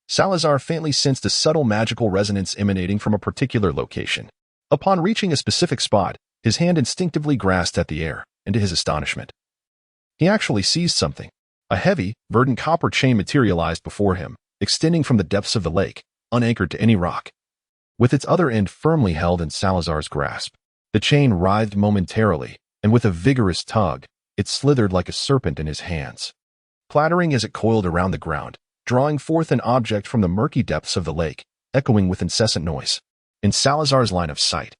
Salazar faintly sensed a subtle magical resonance emanating from a particular location. Upon reaching a specific spot, his hand instinctively grasped at the air, and to his astonishment, he actually seized something. A heavy, verdant copper chain materialized before him, extending from the depths of the lake, unanchored to any rock. With its other end firmly held in Salazar's grasp, the chain writhed momentarily, and with a vigorous tug, it slithered like a serpent in his hands, clattering as it coiled around the ground, drawing forth an object from the murky depths of the lake, echoing with incessant noise. In Salazar's line of sight,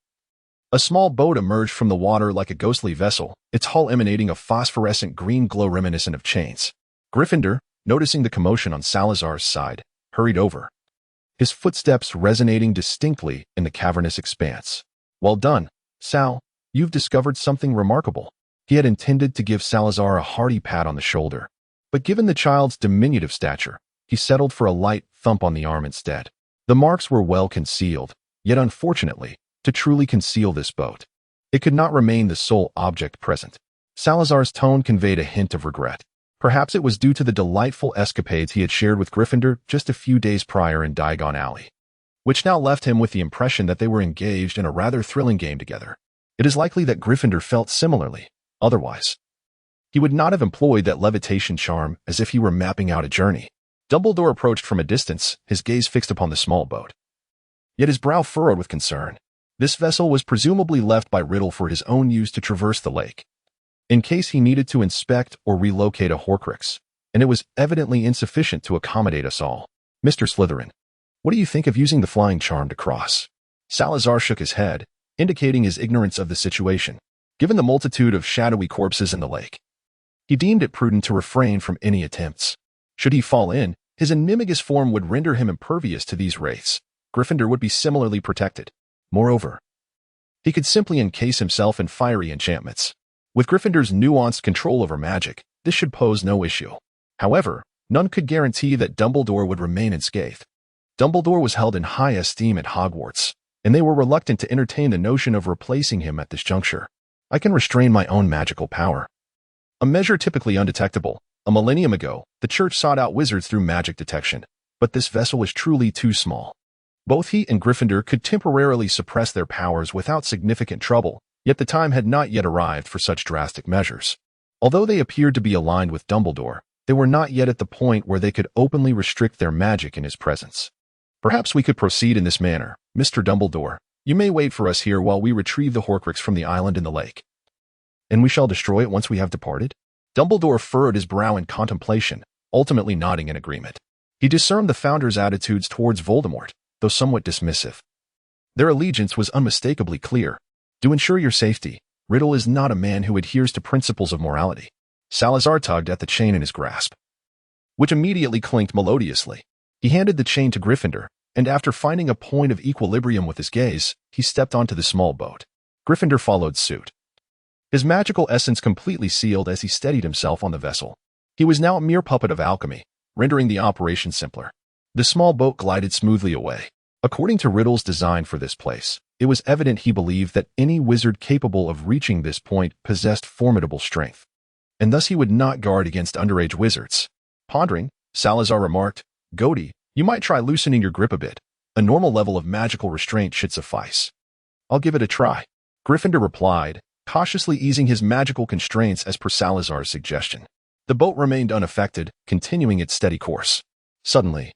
a small boat emerged from the water like a ghostly vessel, its hull emanating a phosphorescent green glow reminiscent of chains. Gryffindor, noticing the commotion on Salazar's side, hurried over, his footsteps resonating distinctly in the cavernous expanse. Well done, Sal. You've discovered something remarkable. He had intended to give Salazar a hearty pat on the shoulder, but given the child's diminutive stature, he settled for a light thump on the arm instead. The marks were well concealed, yet unfortunately, to truly conceal this boat, it could not remain the sole object present. Salazar's tone conveyed a hint of regret. Perhaps it was due to the delightful escapades he had shared with Gryffindor just a few days prior in Diagon Alley, which now left him with the impression that they were engaged in a rather thrilling game together. It is likely that Gryffindor felt similarly. Otherwise, he would not have employed that levitation charm as if he were mapping out a journey. Dumbledore approached from a distance, his gaze fixed upon the small boat, yet his brow furrowed with concern. This vessel was presumably left by Riddle for his own use to traverse the lake, in case he needed to inspect or relocate a Horcrux, and it was evidently insufficient to accommodate us all. Mr. Slytherin, what do you think of using the flying charm to cross? Salazar shook his head, indicating his ignorance of the situation. Given the multitude of shadowy corpses in the lake, he deemed it prudent to refrain from any attempts. Should he fall in, his animagus form would render him impervious to these wraiths. Gryffindor would be similarly protected. Moreover, he could simply encase himself in fiery enchantments. With Gryffindor's nuanced control over magic, this should pose no issue. However, none could guarantee that Dumbledore would remain unscathed. Dumbledore was held in high esteem at Hogwarts, and they were reluctant to entertain the notion of replacing him at this juncture. I can restrain my own magical power, a measure typically undetectable. A millennium ago, the Church sought out wizards through magic detection, but this vessel is truly too small. Both he and Gryffindor could temporarily suppress their powers without significant trouble, yet the time had not yet arrived for such drastic measures. Although they appeared to be aligned with Dumbledore, they were not yet at the point where they could openly restrict their magic in his presence. Perhaps we could proceed in this manner. Mr. Dumbledore, you may wait for us here while we retrieve the Horcrux from the island in the lake, and we shall destroy it once we have departed. Dumbledore furrowed his brow in contemplation, ultimately nodding in agreement. He discerned the Founder's attitudes towards Voldemort, though somewhat dismissive. Their allegiance was unmistakably clear. To ensure your safety, Riddle is not a man who adheres to principles of morality. Salazar tugged at the chain in his grasp, which immediately clinked melodiously. He handed the chain to Gryffindor, and after finding a point of equilibrium with his gaze, he stepped onto the small boat. Gryffindor followed suit, his magical essence completely sealed as he steadied himself on the vessel. He was now a mere puppet of alchemy, rendering the operation simpler. The small boat glided smoothly away. According to riddles designed for this place, it was evident he believed that any wizard capable of reaching this point possessed formidable strength, and thus he would not guard against underage wizards. Pondering, Salazar remarked, "Goaty, you might try loosening your grip a bit. A normal level of magical restraint should suffice." "I'll give it a try," Gryffindor replied, cautiously easing his magical constraints as per Salazar's suggestion. The boat remained unaffected, continuing its steady course. Suddenly,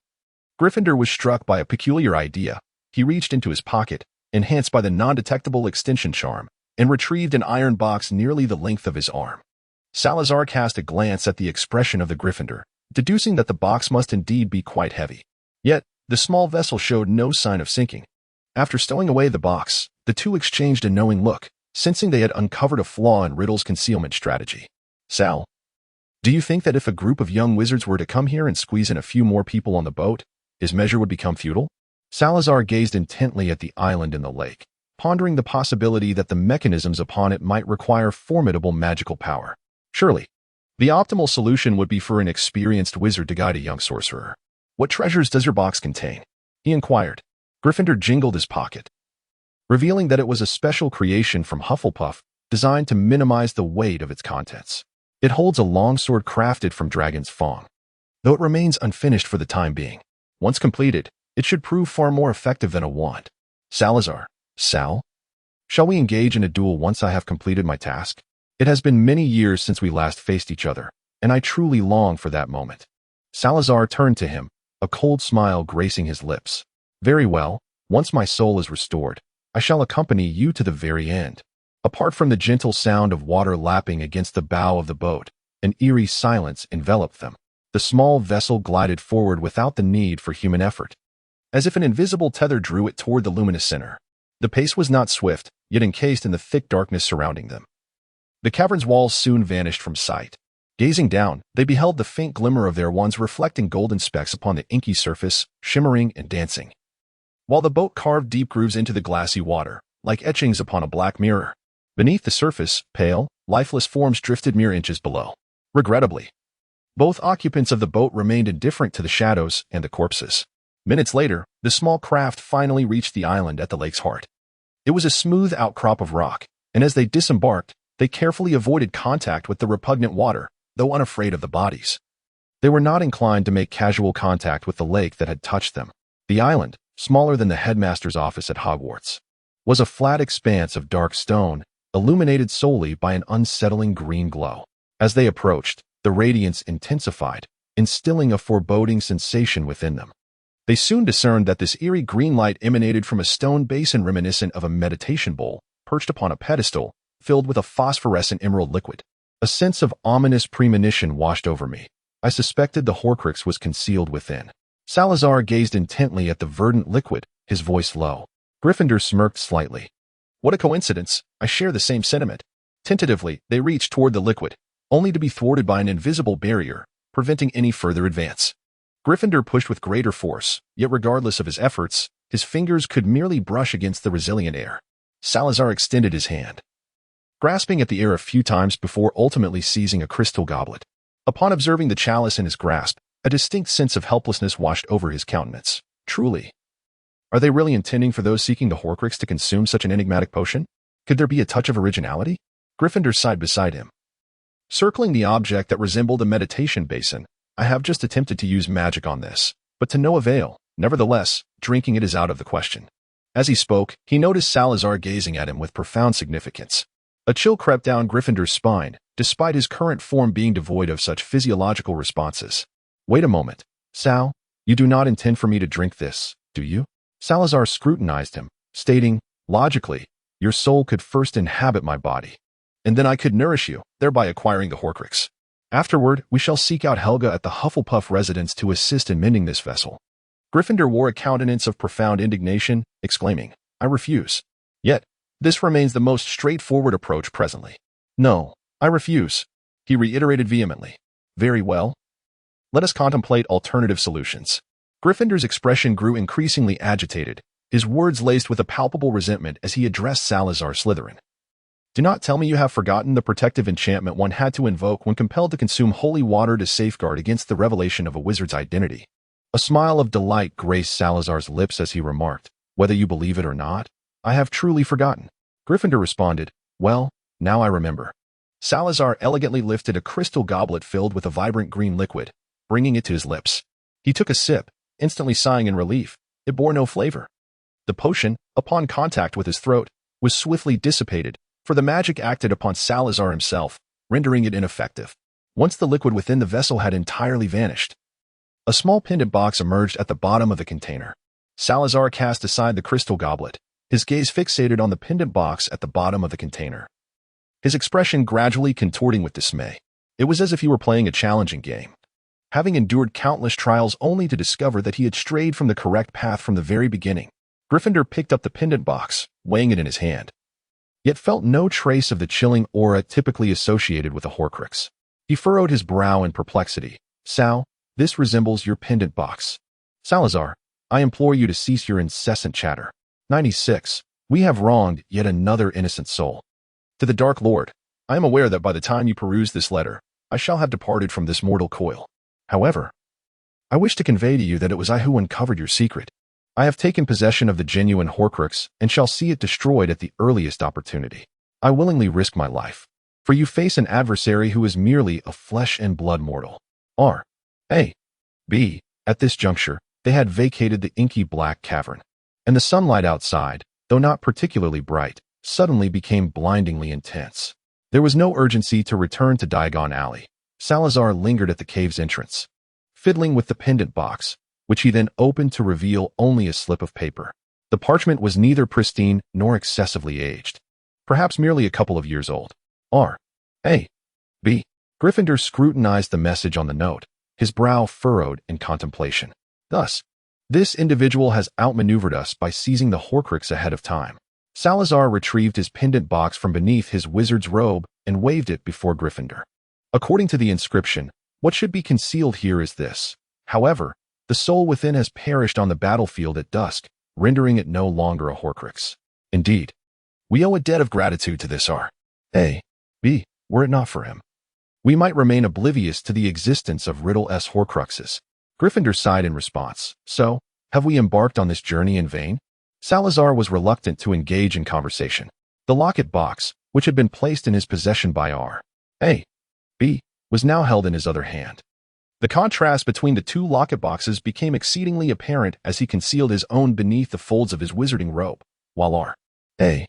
Gryffindor was struck by a peculiar idea. He reached into his pocket, enhanced by the non-detectable extension charm, and retrieved an iron box nearly the length of his arm. Salazar cast a glance at the expression of the Gryffindor, deducing that the box must indeed be quite heavy. Yet, the small vessel showed no sign of sinking. After stowing away the box, the two exchanged a knowing look, sensing they had uncovered a flaw in Riddle's concealment strategy. "Sal, do you think that if a group of young wizards were to come here and squeeze in a few more people on the boat, his measure would become futile?" Salazar gazed intently at the island in the lake, pondering the possibility that the mechanisms upon it might require formidable magical power. Surely, the optimal solution would be for an experienced wizard to guide a young sorcerer. "What treasures does your box contain?" he inquired. Gryffindor jingled his pocket, revealing that it was a special creation from Hufflepuff designed to minimize the weight of its contents. "It holds a longsword crafted from dragon's fang, though it remains unfinished for the time being. Once completed, it should prove far more effective than a wand." "Salazar, Sal, shall we engage in a duel once I have completed my task? It has been many years since we last faced each other, and I truly long for that moment." Salazar turned to him, a cold smile gracing his lips. "Very well, once my soul is restored, I shall accompany you to the very end." Apart from the gentle sound of water lapping against the bow of the boat, an eerie silence enveloped them. The small vessel glided forward without the need for human effort, as if an invisible tether drew it toward the luminous center. The pace was not swift, yet encased in the thick darkness surrounding them. The cavern's walls soon vanished from sight. Gazing down, they beheld the faint glimmer of their wands reflecting golden specks upon the inky surface, shimmering and dancing, while the boat carved deep grooves into the glassy water, like etchings upon a black mirror. Beneath the surface, pale, lifeless forms drifted mere inches below. Regrettably, both occupants of the boat remained indifferent to the shadows and the corpses. Minutes later, the small craft finally reached the island at the lake's heart. It was a smooth outcrop of rock, and as they disembarked, they carefully avoided contact with the repugnant water, though unafraid of the bodies. They were not inclined to make casual contact with the lake that had touched them. The island, smaller than the headmaster's office at Hogwarts, was a flat expanse of dark stone, illuminated solely by an unsettling green glow. As they approached, the radiance intensified, instilling a foreboding sensation within them. They soon discerned that this eerie green light emanated from a stone basin reminiscent of a meditation bowl, perched upon a pedestal, filled with a phosphorescent emerald liquid. A sense of ominous premonition washed over me. I suspected the Horcrux was concealed within. Salazar gazed intently at the verdant liquid, his voice low. Gryffindor smirked slightly. "What a coincidence, I share the same sentiment." Tentatively, they reached toward the liquid, only to be thwarted by an invisible barrier, preventing any further advance. Gryffindor pushed with greater force, yet regardless of his efforts, his fingers could merely brush against the resilient air. Salazar extended his hand, grasping at the air a few times before ultimately seizing a crystal goblet. Upon observing the chalice in his grasp, a distinct sense of helplessness washed over his countenance. Truly, are they really intending for those seeking the Horcrux to consume such an enigmatic potion? Could there be a touch of originality? Gryffindor sighed beside him. Circling the object that resembled a meditation basin, "I have just attempted to use magic on this, but to no avail. Nevertheless, drinking it is out of the question." As he spoke, he noticed Salazar gazing at him with profound significance. A chill crept down Gryffindor's spine, despite his current form being devoid of such physiological responses. "Wait a moment, Sal, you do not intend for me to drink this, do you?" Salazar scrutinized him, stating, "Logically, your soul could first inhabit my body, and then I could nourish you, thereby acquiring the Horcrux. Afterward, we shall seek out Helga at the Hufflepuff residence to assist in mending this vessel." Gryffindor wore a countenance of profound indignation, exclaiming, "I refuse." Yet, this remains the most straightforward approach presently. "No, I refuse," he reiterated vehemently. Very well. Let us contemplate alternative solutions. Gryffindor's expression grew increasingly agitated, his words laced with a palpable resentment as he addressed Salazar Slytherin. Do not tell me you have forgotten the protective enchantment one had to invoke when compelled to consume holy water to safeguard against the revelation of a wizard's identity. A smile of delight graced Salazar's lips as he remarked, whether you believe it or not, I have truly forgotten. Gryffindor responded, well, now I remember. Salazar elegantly lifted a crystal goblet filled with a vibrant green liquid, bringing it to his lips. He took a sip, instantly sighing in relief. It bore no flavor. The potion, upon contact with his throat, was swiftly dissipated, for the magic acted upon Salazar himself, rendering it ineffective. Once the liquid within the vessel had entirely vanished, a small pendant box emerged at the bottom of the container. Salazar cast aside the crystal goblet, his gaze fixated on the pendant box at the bottom of the container. His expression gradually contorting with dismay. It was as if he were playing a challenging game, having endured countless trials only to discover that he had strayed from the correct path from the very beginning. Gryffindor picked up the pendant box, weighing it in his hand, yet felt no trace of the chilling aura typically associated with a Horcrux. He furrowed his brow in perplexity. Sal, this resembles your pendant box. Salazar, I implore you to cease your incessant chatter. 96. We have wronged yet another innocent soul. To the Dark Lord, I am aware that by the time you peruse this letter, I shall have departed from this mortal coil. However, I wish to convey to you that it was I who uncovered your secret. I have taken possession of the genuine Horcrux and shall see it destroyed at the earliest opportunity. I willingly risk my life, for you face an adversary who is merely a flesh and blood mortal. R. A. B. At this juncture, they had vacated the inky black cavern, and the sunlight outside, though not particularly bright, suddenly became blindingly intense. There was no urgency to return to Diagon Alley. Salazar lingered at the cave's entrance, fiddling with the pendant box, which he then opened to reveal only a slip of paper. The parchment was neither pristine nor excessively aged, perhaps merely a couple of years old. R. A. B. Gryffindor scrutinized the message on the note, his brow furrowed in contemplation. Thus, this individual has outmaneuvered us by seizing the Horcrux ahead of time. Salazar retrieved his pendant box from beneath his wizard's robe and waved it before Gryffindor. According to the inscription, what should be concealed here is this. However, the soul within has perished on the battlefield at dusk, rendering it no longer a Horcrux. Indeed, we owe a debt of gratitude to this R. A. B. Were it not for him, we might remain oblivious to the existence of Riddle-S Horcruxes. Gryffindor sighed in response. So, have we embarked on this journey in vain? Salazar was reluctant to engage in conversation. The locket box, which had been placed in his possession by R. A. B. was now held in his other hand. The contrast between the two locket boxes became exceedingly apparent as he concealed his own beneath the folds of his wizarding robe, while R. A.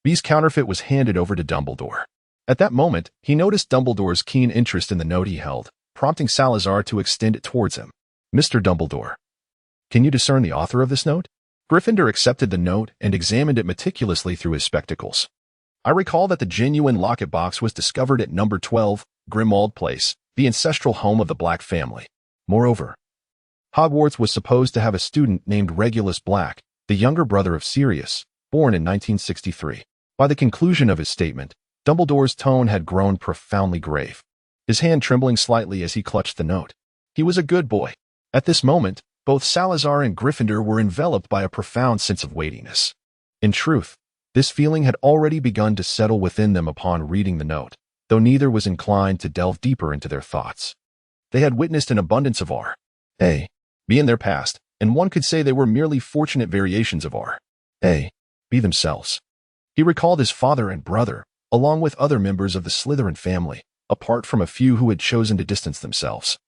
B's counterfeit was handed over to Dumbledore. At that moment, he noticed Dumbledore's keen interest in the note he held, prompting Salazar to extend it towards him. Mr. Dumbledore, can you discern the author of this note? Gryffindor accepted the note and examined it meticulously through his spectacles. I recall that the genuine locket box was discovered at number 12, Grimmauld Place, the ancestral home of the Black family. Moreover, Hogwarts was supposed to have a student named Regulus Black, the younger brother of Sirius, born in 1963. By the conclusion of his statement, Dumbledore's tone had grown profoundly grave, his hand trembling slightly as he clutched the note. He was a good boy. At this moment, both Salazar and Gryffindor were enveloped by a profound sense of weightiness. In truth, this feeling had already begun to settle within them upon reading the note, though neither was inclined to delve deeper into their thoughts. They had witnessed an abundance of R. A. B in their past, and one could say they were merely fortunate variations of R. A. B themselves. He recalled his father and brother, along with other members of the Slytherin family, apart from a few who had chosen to distance themselves.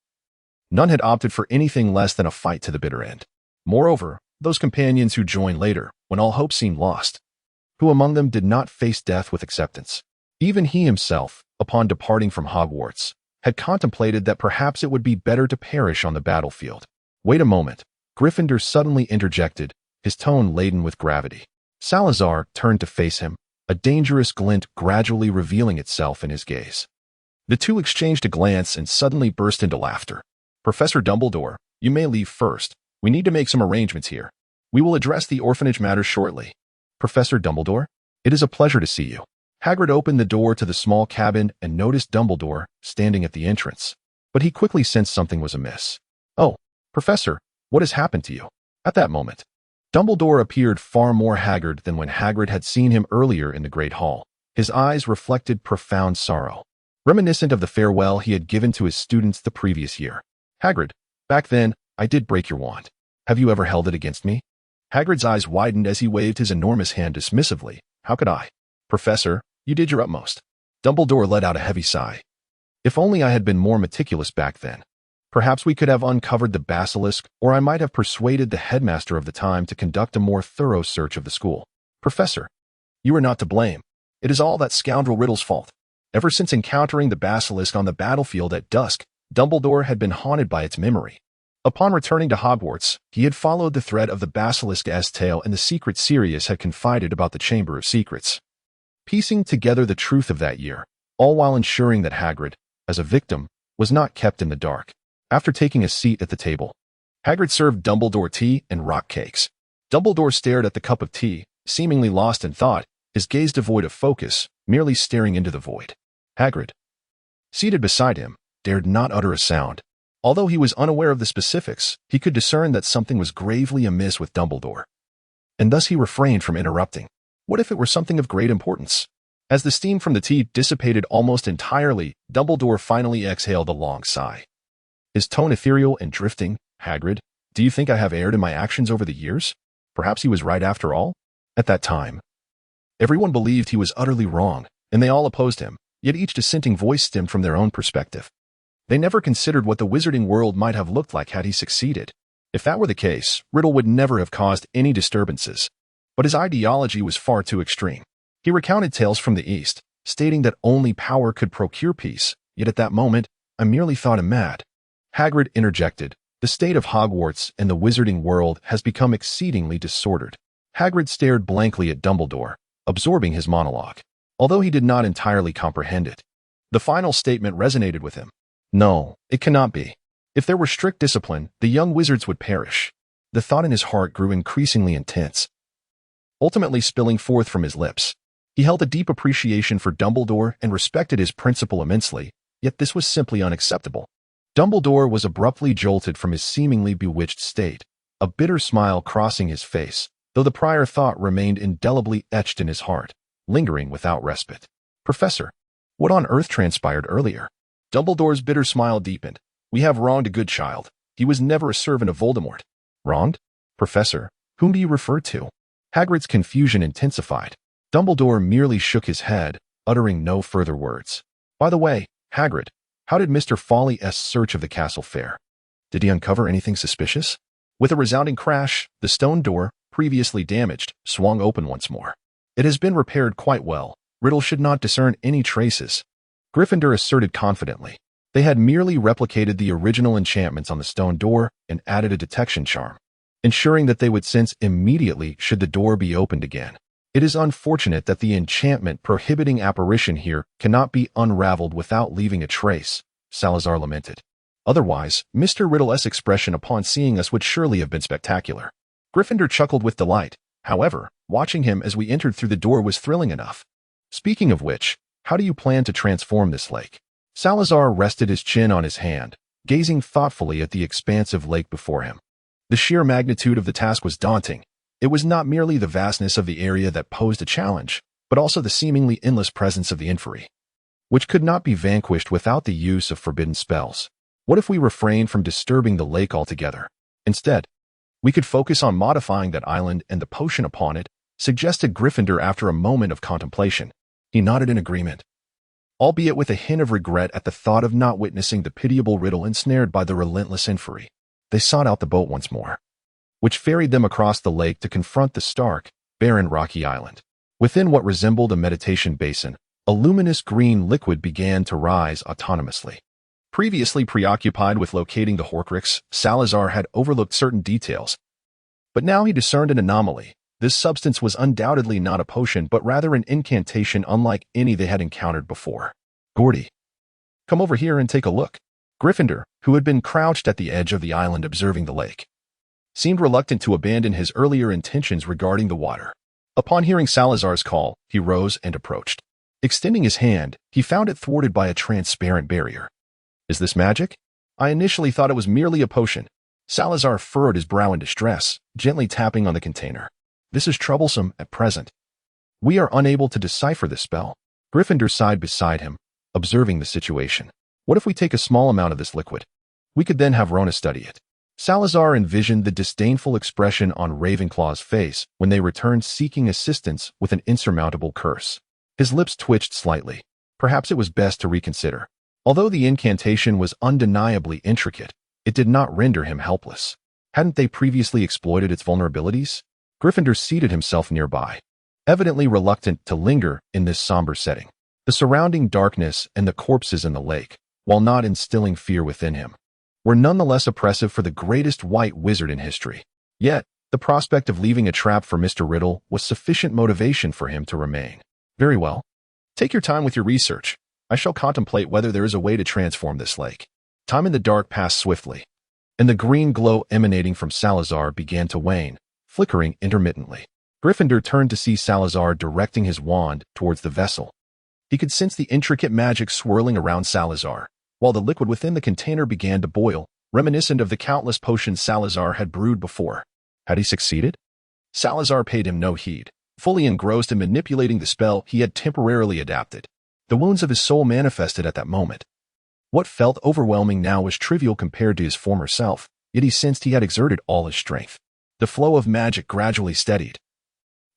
None had opted for anything less than a fight to the bitter end. Moreover, those companions who joined later, when all hope seemed lost, who among them did not face death with acceptance? Even he himself, upon departing from Hogwarts, had contemplated that perhaps it would be better to perish on the battlefield. Wait a moment. Gryffindor suddenly interjected, his tone laden with gravity. Salazar turned to face him, a dangerous glint gradually revealing itself in his gaze. The two exchanged a glance and suddenly burst into laughter. Professor Dumbledore, you may leave first. We need to make some arrangements here. We will address the orphanage matter shortly. Professor Dumbledore, it is a pleasure to see you. Hagrid opened the door to the small cabin and noticed Dumbledore standing at the entrance. But he quickly sensed something was amiss. "Oh, Professor, what has happened to you?" At that moment, Dumbledore appeared far more haggard than when Hagrid had seen him earlier in the Great Hall. His eyes reflected profound sorrow, reminiscent of the farewell he had given to his students the previous year. "Hagrid, back then, I did break your wand. Have you ever held it against me?" Hagrid's eyes widened as he waved his enormous hand dismissively. "How could I?" "Professor, you did your utmost." Dumbledore let out a heavy sigh. "If only I had been more meticulous back then. Perhaps we could have uncovered the basilisk, or I might have persuaded the headmaster of the time to conduct a more thorough search of the school." "Professor, you are not to blame. It is all that scoundrel Riddle's fault." Ever since encountering the basilisk on the battlefield at dusk, Dumbledore had been haunted by its memory. Upon returning to Hogwarts, he had followed the thread of the basilisk's tale and the secret Sirius had confided about the Chamber of Secrets, piecing together the truth of that year, all while ensuring that Hagrid, as a victim, was not kept in the dark. After taking a seat at the table, Hagrid served Dumbledore tea and rock cakes. Dumbledore stared at the cup of tea, seemingly lost in thought, his gaze devoid of focus, merely staring into the void. Hagrid, seated beside him, dared not utter a sound. Although he was unaware of the specifics, he could discern that something was gravely amiss with Dumbledore, and thus he refrained from interrupting. What if it were something of great importance? As the steam from the tea dissipated almost entirely, Dumbledore finally exhaled a long sigh. His tone ethereal and drifting. "Hagrid, do you think I have erred in my actions over the years? Perhaps he was right after all?" At that time, everyone believed he was utterly wrong, and they all opposed him, yet each dissenting voice stemmed from their own perspective. They never considered what the wizarding world might have looked like had he succeeded. If that were the case, Riddle would never have caused any disturbances. But his ideology was far too extreme. He recounted tales from the East, stating that only power could procure peace, yet at that moment, I merely thought him mad. Hagrid interjected, "The state of Hogwarts and the wizarding world has become exceedingly disordered." Hagrid stared blankly at Dumbledore, absorbing his monologue. Although he did not entirely comprehend it, the final statement resonated with him. No, it cannot be. If there were strict discipline, the young wizards would perish. The thought in his heart grew increasingly intense, ultimately spilling forth from his lips. He held a deep appreciation for Dumbledore and respected his principal immensely, yet this was simply unacceptable. Dumbledore was abruptly jolted from his seemingly bewitched state, a bitter smile crossing his face, though the prior thought remained indelibly etched in his heart, lingering without respite. "Professor, what on earth transpired earlier?" Dumbledore's bitter smile deepened. "We have wronged a good child. He was never a servant of Voldemort." "Wronged? Professor, whom do you refer to?" Hagrid's confusion intensified. Dumbledore merely shook his head, uttering no further words. "By the way, Hagrid, how did Mr. Foley's search of the castle fare? Did he uncover anything suspicious?" With a resounding crash, the stone door, previously damaged, swung open once more. "It has been repaired quite well. Riddle should not discern any traces," Gryffindor asserted confidently. They had merely replicated the original enchantments on the stone door and added a detection charm, ensuring that they would sense immediately should the door be opened again. "It is unfortunate that the enchantment prohibiting apparition here cannot be unraveled without leaving a trace," Salazar lamented. "Otherwise, Mr. Riddle's expression upon seeing us would surely have been spectacular." Gryffindor chuckled with delight. However, watching him as we entered through the door was thrilling enough. "Speaking of which, how do you plan to transform this lake?" Salazar rested his chin on his hand, gazing thoughtfully at the expansive lake before him. The sheer magnitude of the task was daunting. It was not merely the vastness of the area that posed a challenge, but also the seemingly endless presence of the inferi, which could not be vanquished without the use of forbidden spells. What if we refrained from disturbing the lake altogether? Instead, we could focus on modifying that island and the potion upon it, suggested Gryffindor after a moment of contemplation. He nodded in agreement, albeit with a hint of regret at the thought of not witnessing the pitiable Riddle ensnared by the relentless inferi. They sought out the boat once more, which ferried them across the lake to confront the stark, barren rocky island. Within what resembled a meditation basin, a luminous green liquid began to rise autonomously. Previously preoccupied with locating the Horcrux, Salazar had overlooked certain details, but now he discerned an anomaly. This substance was undoubtedly not a potion, but rather an incantation unlike any they had encountered before. "Gordy, come over here and take a look." Gryffindor, who had been crouched at the edge of the island observing the lake, seemed reluctant to abandon his earlier intentions regarding the water. Upon hearing Salazar's call, he rose and approached. Extending his hand, he found it thwarted by a transparent barrier. Is this magic? I initially thought it was merely a potion. Salazar furrowed his brow in distress, gently tapping on the container. This is troublesome at present. We are unable to decipher this spell. Gryffindor sighed beside him, observing the situation. What if we take a small amount of this liquid? We could then have Rona study it. Salazar envisioned the disdainful expression on Ravenclaw's face when they returned seeking assistance with an insurmountable curse. His lips twitched slightly. Perhaps it was best to reconsider. Although the incantation was undeniably intricate, it did not render him helpless. Hadn't they previously exploited its vulnerabilities? Gryffindor seated himself nearby, evidently reluctant to linger in this somber setting. The surrounding darkness and the corpses in the lake, while not instilling fear within him, were nonetheless oppressive for the greatest white wizard in history. Yet, the prospect of leaving a trap for Mr. Riddle was sufficient motivation for him to remain. Very well. Take your time with your research. I shall contemplate whether there is a way to transform this lake. Time in the dark passed swiftly, and the green glow emanating from Salazar began to wane, flickering intermittently. Gryffindor turned to see Salazar directing his wand towards the vessel. He could sense the intricate magic swirling around Salazar, while the liquid within the container began to boil, reminiscent of the countless potions Salazar had brewed before. Had he succeeded? Salazar paid him no heed, fully engrossed in manipulating the spell he had temporarily adapted. The wounds of his soul manifested at that moment. What felt overwhelming now was trivial compared to his former self, yet he sensed he had exerted all his strength. The flow of magic gradually steadied,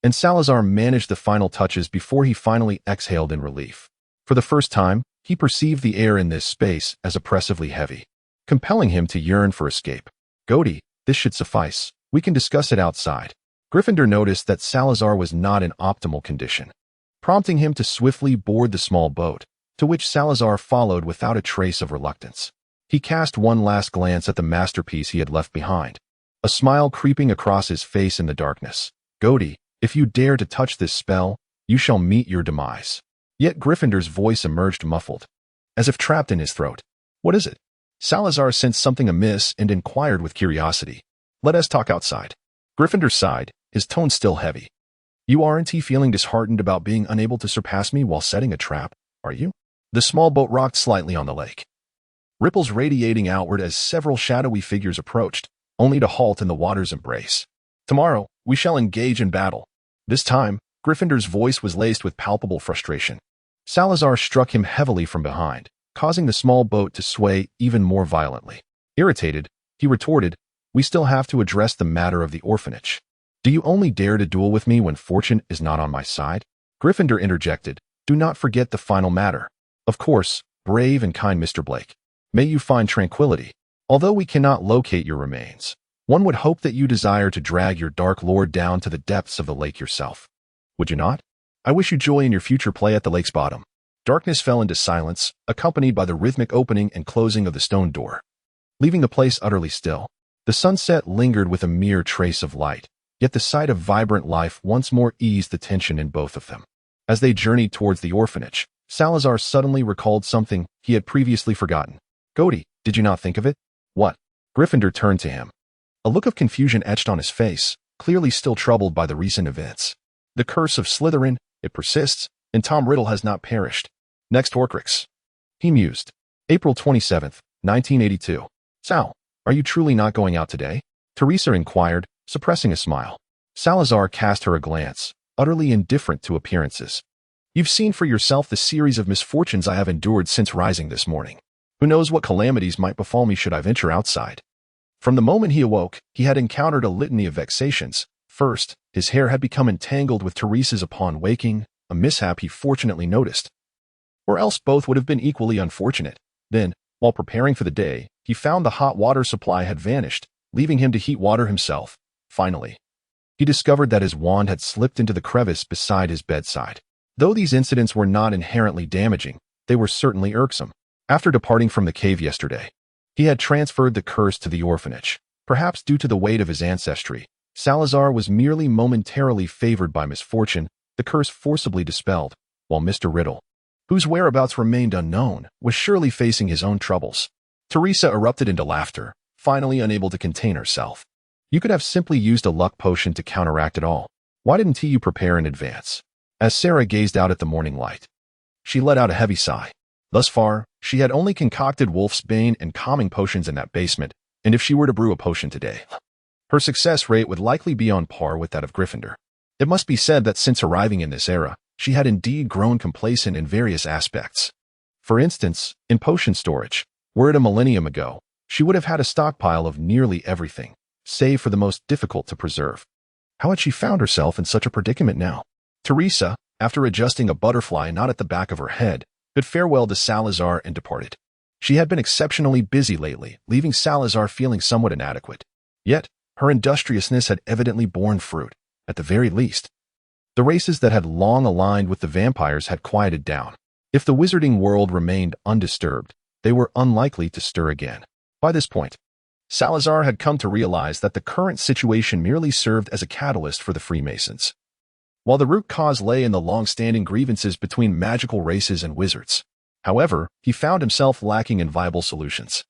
and Salazar managed the final touches before he finally exhaled in relief. For the first time, he perceived the air in this space as oppressively heavy, compelling him to yearn for escape. Goaty, this should suffice. We can discuss it outside. Gryffindor noticed that Salazar was not in optimal condition, prompting him to swiftly board the small boat, to which Salazar followed without a trace of reluctance. He cast one last glance at the masterpiece he had left behind, a smile creeping across his face in the darkness. Goaty, if you dare to touch this spell, you shall meet your demise. Yet Gryffindor's voice emerged muffled, as if trapped in his throat. What is it? Salazar sensed something amiss and inquired with curiosity. Let us talk outside. Gryffindor sighed, his tone still heavy. You aren't feeling disheartened about being unable to surpass me while setting a trap, are you? The small boat rocked slightly on the lake, ripples radiating outward as several shadowy figures approached, only to halt in the water's embrace. Tomorrow, we shall engage in battle. This time, Gryffindor's voice was laced with palpable frustration. Salazar struck him heavily from behind, causing the small boat to sway even more violently. Irritated, he retorted, we still have to address the matter of the orphanage. Do you only dare to duel with me when fortune is not on my side? Gryffindor interjected, do not forget the final matter. Of course, brave and kind Mr. Blake. May you find tranquility. Although we cannot locate your remains, one would hope that you desire to drag your dark lord down to the depths of the lake yourself. Would you not? I wish you joy in your future play at the lake's bottom. Darkness fell into silence, accompanied by the rhythmic opening and closing of the stone door, leaving the place utterly still. The sunset lingered with a mere trace of light, yet the sight of vibrant life once more eased the tension in both of them. As they journeyed towards the orphanage, Salazar suddenly recalled something he had previously forgotten. Goaty, did you not think of it? What? Gryffindor turned to him. A look of confusion etched on his face, clearly still troubled by the recent events. The curse of Slytherin, it persists, and Tom Riddle has not perished. Next Horcrux. He mused. April 27th, 1982. Sal, are you truly not going out today? Teresa inquired, suppressing a smile. Salazar cast her a glance, utterly indifferent to appearances. You've seen for yourself the series of misfortunes I have endured since rising this morning. Who knows what calamities might befall me should I venture outside? From the moment he awoke, he had encountered a litany of vexations. First, his hair had become entangled with Teresa's upon waking, a mishap he fortunately noticed. Or else both would have been equally unfortunate. Then, while preparing for the day, he found the hot water supply had vanished, leaving him to heat water himself. Finally, he discovered that his wand had slipped into the crevice beside his bedside. Though these incidents were not inherently damaging, they were certainly irksome. After departing from the cave yesterday, he had transferred the curse to the orphanage. Perhaps due to the weight of his ancestry, Salazar was merely momentarily favored by misfortune, the curse forcibly dispelled, while Mr. Riddle, whose whereabouts remained unknown, was surely facing his own troubles. Teresa erupted into laughter, finally unable to contain herself. You could have simply used a luck potion to counteract it all. Why didn't you prepare in advance? As Sarah gazed out at the morning light, She let out a heavy sigh. Thus far, she had only concocted Wolf's Bane and calming potions in that basement, and if she were to brew a potion today, her success rate would likely be on par with that of Gryffindor. It must be said that since arriving in this era, she had indeed grown complacent in various aspects. For instance, in potion storage, were it a millennium ago, she would have had a stockpile of nearly everything, save for the most difficult to preserve. How had she found herself in such a predicament now? Teresa, after adjusting a butterfly knot at the back of her head, bid farewell to Salazar and departed. She had been exceptionally busy lately, leaving Salazar feeling somewhat inadequate. Yet, her industriousness had evidently borne fruit, at the very least. The races that had long aligned with the vampires had quieted down. If the wizarding world remained undisturbed, they were unlikely to stir again. By this point, Salazar had come to realize that the current situation merely served as a catalyst for the Freemasons, while the root cause lay in the long-standing grievances between magical races and wizards. However, he found himself lacking in viable solutions.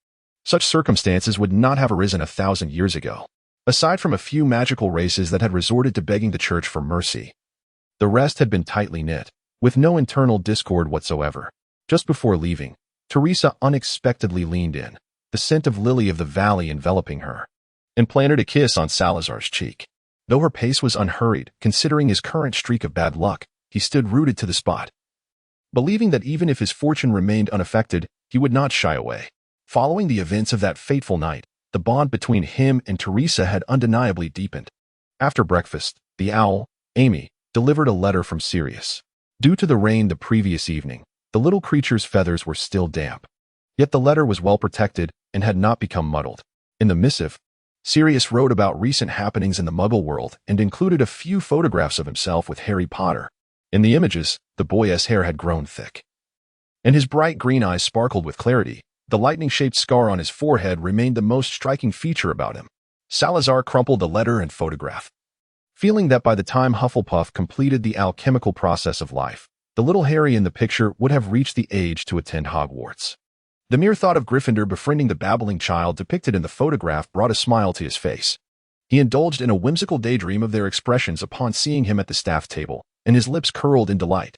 Such circumstances would not have arisen 1,000 years ago. Aside from a few magical races that had resorted to begging the church for mercy, the rest had been tightly knit, with no internal discord whatsoever. Just before leaving, Teresa unexpectedly leaned in, the scent of lily of the valley enveloping her, and planted a kiss on Salazar's cheek. Though her pace was unhurried, considering his current streak of bad luck, he stood rooted to the spot, believing that even if his fortune remained unaffected, he would not shy away. Following the events of that fateful night, the bond between him and Teresa had undeniably deepened. After breakfast, the owl, Amy, delivered a letter from Sirius. Due to the rain the previous evening, the little creature's feathers were still damp. Yet the letter was well protected and had not become muddled. In the missive, Sirius wrote about recent happenings in the Muggle world and included a few photographs of himself with Harry Potter. In the images, the boy's hair had grown thick, and his bright green eyes sparkled with clarity. The lightning-shaped scar on his forehead remained the most striking feature about him. Salazar crumpled the letter and photograph, feeling that by the time Hufflepuff completed the alchemical process of life, the little Harry in the picture would have reached the age to attend Hogwarts. The mere thought of Gryffindor befriending the babbling child depicted in the photograph brought a smile to his face. He indulged in a whimsical daydream of their expressions upon seeing him at the staff table, and his lips curled in delight.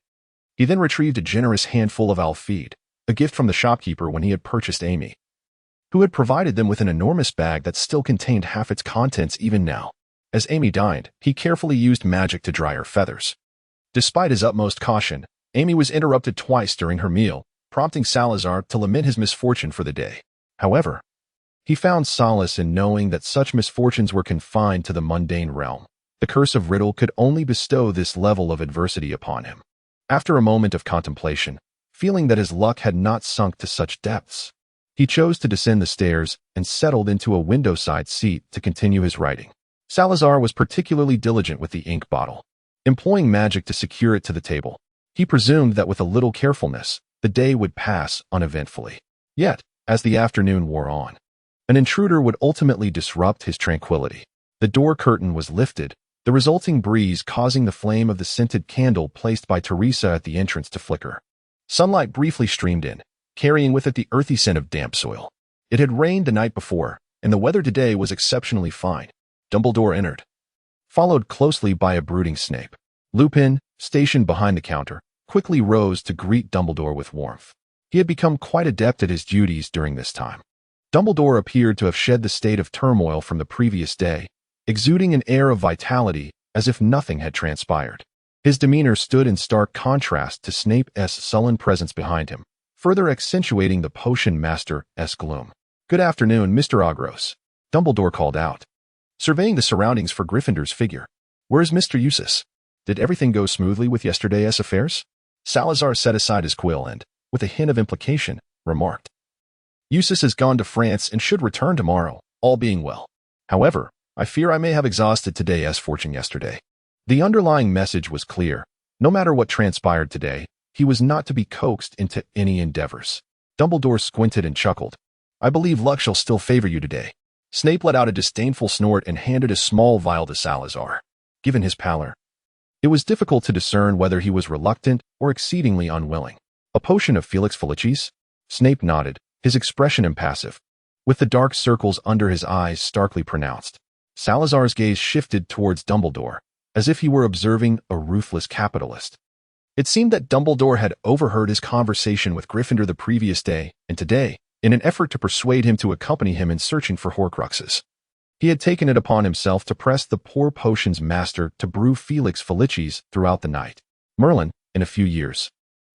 He then retrieved a generous handful of Alfeed, a gift from the shopkeeper when he had purchased Amy, who had provided them with an enormous bag that still contained half its contents even now. As Amy dined, he carefully used magic to dry her feathers. Despite his utmost caution, Amy was interrupted twice during her meal, prompting Salazar to lament his misfortune for the day. However, he found solace in knowing that such misfortunes were confined to the mundane realm. The curse of Riddle could only bestow this level of adversity upon him. After a moment of contemplation, feeling that his luck had not sunk to such depths, he chose to descend the stairs and settled into a window-side seat to continue his writing. Salazar was particularly diligent with the ink bottle, employing magic to secure it to the table. He presumed that with a little carefulness, the day would pass uneventfully. Yet, as the afternoon wore on, an intruder would ultimately disrupt his tranquility. The door curtain was lifted, the resulting breeze causing the flame of the scented candle placed by Teresa at the entrance to flicker. Sunlight briefly streamed in, carrying with it the earthy scent of damp soil. It had rained the night before, and the weather today was exceptionally fine. Dumbledore entered, followed closely by a brooding Snape. Lupin, stationed behind the counter, quickly rose to greet Dumbledore with warmth. He had become quite adept at his duties during this time. Dumbledore appeared to have shed the state of turmoil from the previous day, exuding an air of vitality as if nothing had transpired. His demeanor stood in stark contrast to Snape's sullen presence behind him, further accentuating the potion master's gloom. "Good afternoon, Mr. Ogros," Dumbledore called out, surveying the surroundings for Gryffindor's figure. "Where's Mr. Eustace? Did everything go smoothly with yesterday's affairs?" Salazar set aside his quill and, with a hint of implication, remarked, "Eustace has gone to France and should return tomorrow, all being well. However, I fear I may have exhausted today's fortune yesterday." The underlying message was clear. No matter what transpired today, he was not to be coaxed into any endeavors. Dumbledore squinted and chuckled. "I believe luck shall still favor you today." Snape let out a disdainful snort and handed a small vial to Salazar. Given his pallor, it was difficult to discern whether he was reluctant or exceedingly unwilling. "A potion of Felix Felicis?" Snape nodded, his expression impassive, with the dark circles under his eyes starkly pronounced. Salazar's gaze shifted towards Dumbledore, as if he were observing a ruthless capitalist. It seemed that Dumbledore had overheard his conversation with Gryffindor the previous day, and today, in an effort to persuade him to accompany him in searching for Horcruxes, he had taken it upon himself to press the poor potions master to brew Felix Felicis throughout the night. Merlin, in a few years.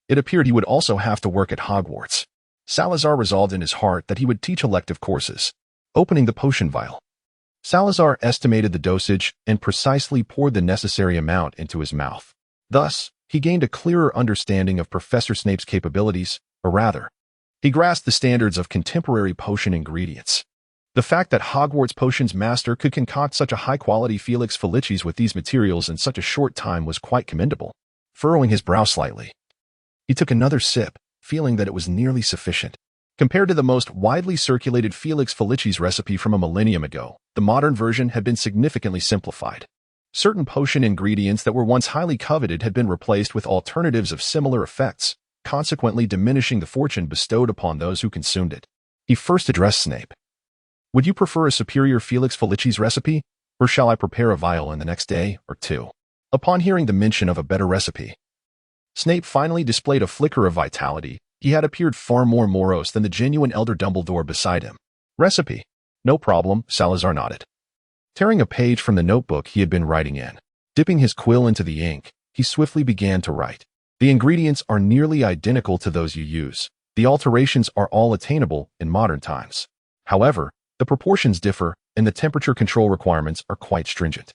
It appeared he would also have to work at Hogwarts. Salazar resolved in his heart that he would teach elective courses. Opening the potion vial, Salazar estimated the dosage and precisely poured the necessary amount into his mouth. Thus, he gained a clearer understanding of Professor Snape's capabilities, or rather, he grasped the standards of contemporary potion ingredients. The fact that Hogwarts Potions Master could concoct such a high-quality Felix Felicis with these materials in such a short time was quite commendable. Furrowing his brow slightly, he took another sip, feeling that it was nearly sufficient. Compared to the most widely circulated Felix Felicis recipe from a millennium ago, the modern version had been significantly simplified. Certain potion ingredients that were once highly coveted had been replaced with alternatives of similar effects, consequently diminishing the fortune bestowed upon those who consumed it. He first addressed Snape. "Would you prefer a superior Felix Felicis recipe, or shall I prepare a vial in the next day or two?" Upon hearing the mention of a better recipe, Snape finally displayed a flicker of vitality. He had appeared far more morose than the genuine elder Dumbledore beside him. "Recipe? No problem," Salazar nodded. Tearing a page from the notebook he had been writing in, dipping his quill into the ink, he swiftly began to write. "The ingredients are nearly identical to those you use. The alterations are all attainable in modern times. However, the proportions differ, and the temperature control requirements are quite stringent.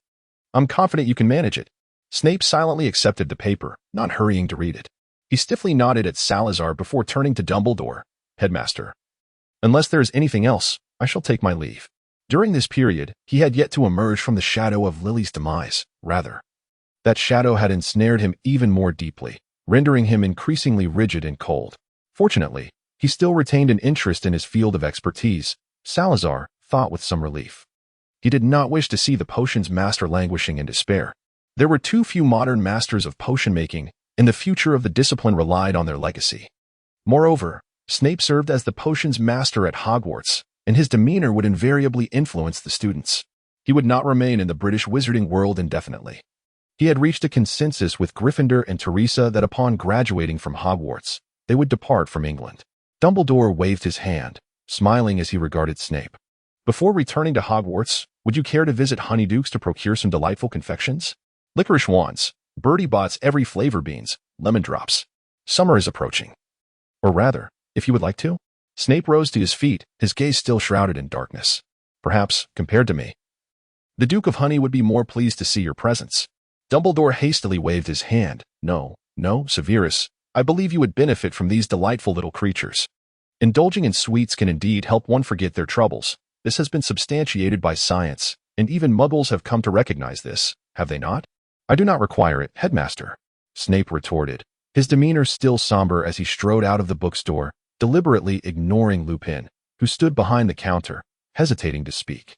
I'm confident you can manage it." Snape silently accepted the paper, not hurrying to read it. He stiffly nodded at Salazar before turning to Dumbledore. "Headmaster, unless there is anything else, I shall take my leave." During this period, he had yet to emerge from the shadow of Lily's demise. Rather, that shadow had ensnared him even more deeply, rendering him increasingly rigid and cold. Fortunately, he still retained an interest in his field of expertise, Salazar thought with some relief. He did not wish to see the potions master languishing in despair. There were too few modern masters of potion-making, and the future of the discipline relied on their legacy. Moreover, Snape served as the potions master at Hogwarts, and his demeanor would invariably influence the students. He would not remain in the British wizarding world indefinitely. He had reached a consensus with Gryffindor and Teresa that upon graduating from Hogwarts, they would depart from England. Dumbledore waved his hand, smiling as he regarded Snape. "Before returning to Hogwarts, would you care to visit Honeydukes to procure some delightful confections? Licorice wands, Bertie Bott's every flavor beans, lemon drops. Summer is approaching. Or rather, if you would like to." Snape rose to his feet, his gaze still shrouded in darkness. "Perhaps, compared to me, the Duke of Honey would be more pleased to see your presence." Dumbledore hastily waved his hand. No, Severus, I believe you would benefit from these delightful little creatures. Indulging in sweets can indeed help one forget their troubles. This has been substantiated by science, and even Muggles have come to recognize this, have they not? "I do not require it, Headmaster," Snape retorted, his demeanor still somber as he strode out of the bookstore, deliberately ignoring Lupin, who stood behind the counter, hesitating to speak.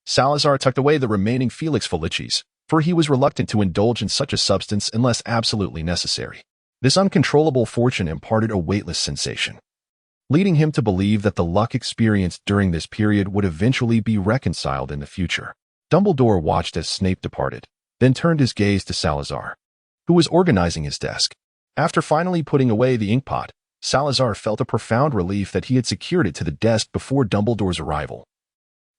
Salazar tucked away the remaining Felix Felicis, for he was reluctant to indulge in such a substance unless absolutely necessary. This uncontrollable fortune imparted a weightless sensation, leading him to believe that the luck experienced during this period would eventually be reconciled in the future. Dumbledore watched as Snape departed, then turned his gaze to Salazar, who was organizing his desk. After finally putting away the inkpot, Salazar felt a profound relief that he had secured it to the desk before Dumbledore's arrival,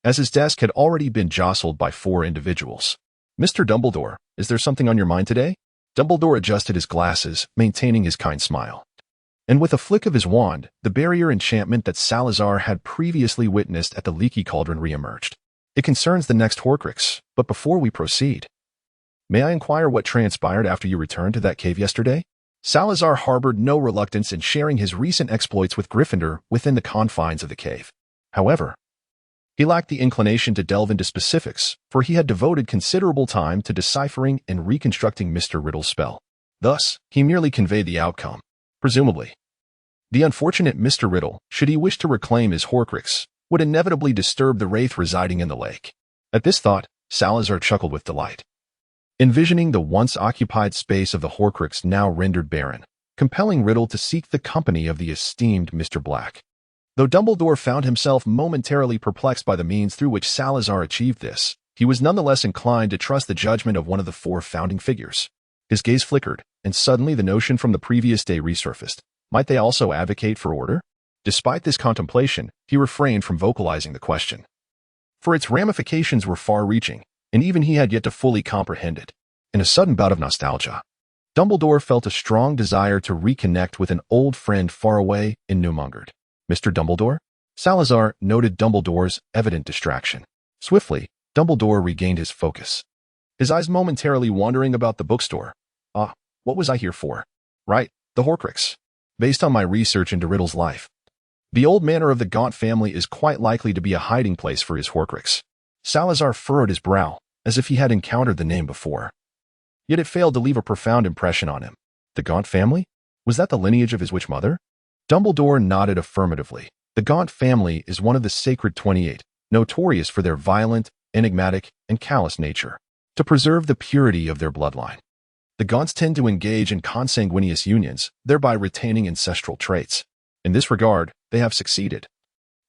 as his desk had already been jostled by 4 individuals. "Mr. Dumbledore, is there something on your mind today?" Dumbledore adjusted his glasses, maintaining his kind smile. And with a flick of his wand, the barrier enchantment that Salazar had previously witnessed at the Leaky Cauldron reemerged. "It concerns the next Horcrux, but before we proceed, may I inquire what transpired after you returned to that cave yesterday?" Salazar harbored no reluctance in sharing his recent exploits with Gryffindor within the confines of the cave. However, he lacked the inclination to delve into specifics, for he had devoted considerable time to deciphering and reconstructing Mr. Riddle's spell. Thus, he merely conveyed the outcome. Presumably, the unfortunate Mr. Riddle, should he wish to reclaim his Horcrux, would inevitably disturb the wraith residing in the lake. At this thought, Salazar chuckled with delight, envisioning the once-occupied space of the Horcrux now rendered barren, compelling Riddle to seek the company of the esteemed Mr. Black. Though Dumbledore found himself momentarily perplexed by the means through which Salazar achieved this, he was nonetheless inclined to trust the judgment of one of the 4 founding figures. His gaze flickered, and suddenly the notion from the previous day resurfaced. Might they also advocate for order? Despite this contemplation, he refrained from vocalizing the question, for its ramifications were far-reaching, and even he had yet to fully comprehend it. In a sudden bout of nostalgia, Dumbledore felt a strong desire to reconnect with an old friend far away in Newmongard. Mr. Dumbledore? Salazar noted Dumbledore's evident distraction. Swiftly, Dumbledore regained his focus, his eyes momentarily wandering about the bookstore. Ah, what was I here for? Right, the Horcrux. Based on my research into Riddle's life, the old manor of the Gaunt family is quite likely to be a hiding place for his Horcrux. Salazar furrowed his brow, as if he had encountered the name before. Yet it failed to leave a profound impression on him. The Gaunt family? Was that the lineage of his witch mother? Dumbledore nodded affirmatively. The Gaunt family is one of the Sacred 28, notorious for their violent, enigmatic, and callous nature. To preserve the purity of their bloodline, the Gaunts tend to engage in consanguineous unions, thereby retaining ancestral traits. In this regard, they have succeeded.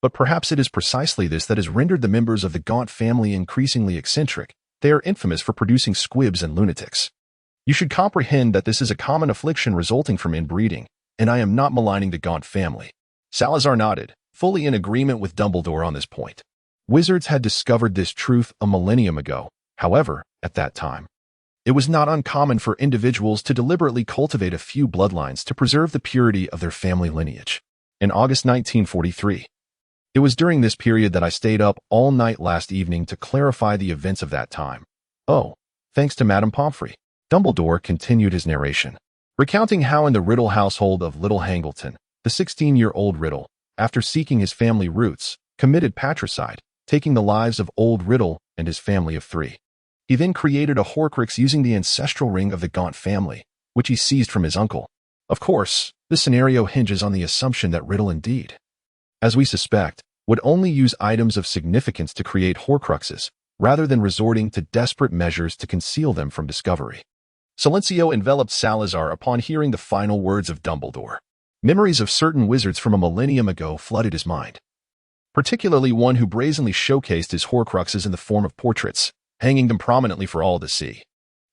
But perhaps it is precisely this that has rendered the members of the Gaunt family increasingly eccentric. They are infamous for producing squibs and lunatics. You should comprehend that this is a common affliction resulting from inbreeding, and I am not maligning the Gaunt family. Salazar nodded, fully in agreement with Dumbledore on this point. Wizards had discovered this truth a millennium ago. However, at that time, it was not uncommon for individuals to deliberately cultivate a few bloodlines to preserve the purity of their family lineage. In August 1943, it was during this period that I stayed up all night last evening to clarify the events of that time. Oh, thanks to Madame Pomfrey. Dumbledore continued his narration, recounting how in the Riddle household of Little Hangleton, the 16-year-old Riddle, after seeking his family roots, committed patricide, taking the lives of old Riddle and his family of 3. He then created a Horcrux using the ancestral ring of the Gaunt family, which he seized from his uncle. Of course, this scenario hinges on the assumption that Riddle indeed, as we suspect, would only use items of significance to create Horcruxes, rather than resorting to desperate measures to conceal them from discovery. Silencio enveloped Salazar upon hearing the final words of Dumbledore. Memories of certain wizards from a millennium ago flooded his mind, particularly one who brazenly showcased his Horcruxes in the form of portraits, hanging them prominently for all to see.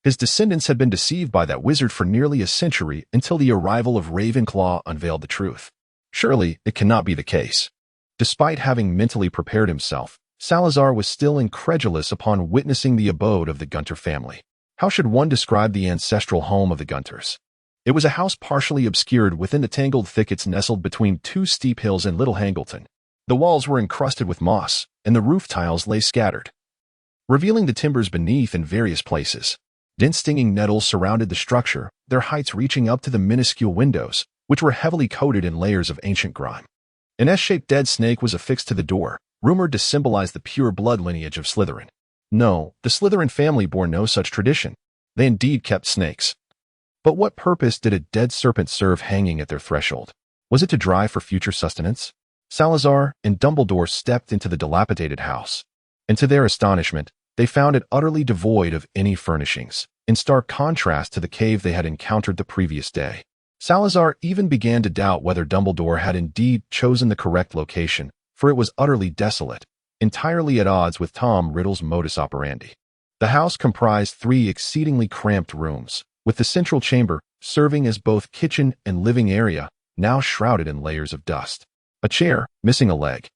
His descendants had been deceived by that wizard for nearly a century until the arrival of Ravenclaw unveiled the truth. Surely, it cannot be the case. Despite having mentally prepared himself, Salazar was still incredulous upon witnessing the abode of the Gunter family. How should one describe the ancestral home of the Gunters? It was a house partially obscured within the tangled thickets nestled between 2 steep hills in Little Hangleton. The walls were encrusted with moss, and the roof tiles lay scattered, revealing the timbers beneath in various places. Dense stinging nettles surrounded the structure, their heights reaching up to the minuscule windows, which were heavily coated in layers of ancient grime. An S-shaped dead snake was affixed to the door, rumored to symbolize the pure blood lineage of Slytherin. No, the Slytherin family bore no such tradition. They indeed kept snakes. But what purpose did a dead serpent serve hanging at their threshold? Was it to dry for future sustenance? Salazar and Dumbledore stepped into the dilapidated house, and to their astonishment, they found it utterly devoid of any furnishings, in stark contrast to the cave they had encountered the previous day. Salazar even began to doubt whether Dumbledore had indeed chosen the correct location, for it was utterly desolate, entirely at odds with Tom Riddle's modus operandi. The house comprised 3 exceedingly cramped rooms, with the central chamber serving as both kitchen and living area, now shrouded in layers of dust. A chair, missing a leg,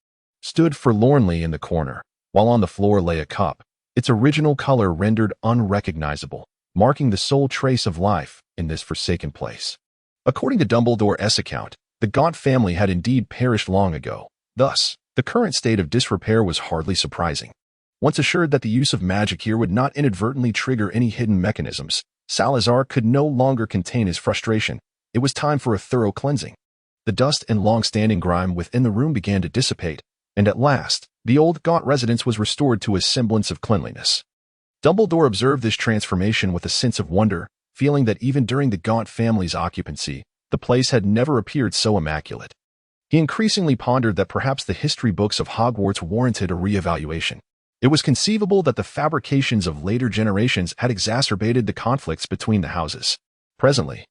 stood forlornly in the corner, while on the floor lay a cup, its original color rendered unrecognizable, marking the sole trace of life in this forsaken place. According to Dumbledore's account, the Gaunt family had indeed perished long ago. Thus, the current state of disrepair was hardly surprising. Once assured that the use of magic here would not inadvertently trigger any hidden mechanisms, Salazar could no longer contain his frustration. It was time for a thorough cleansing. The dust and long-standing grime within the room began to dissipate, and at last, the old Gaunt residence was restored to a semblance of cleanliness. Dumbledore observed this transformation with a sense of wonder, feeling that even during the Gaunt family's occupancy, the place had never appeared so immaculate. He increasingly pondered that perhaps the history books of Hogwarts warranted a re-evaluation. It was conceivable that the fabrications of later generations had exacerbated the conflicts between the houses. Presently,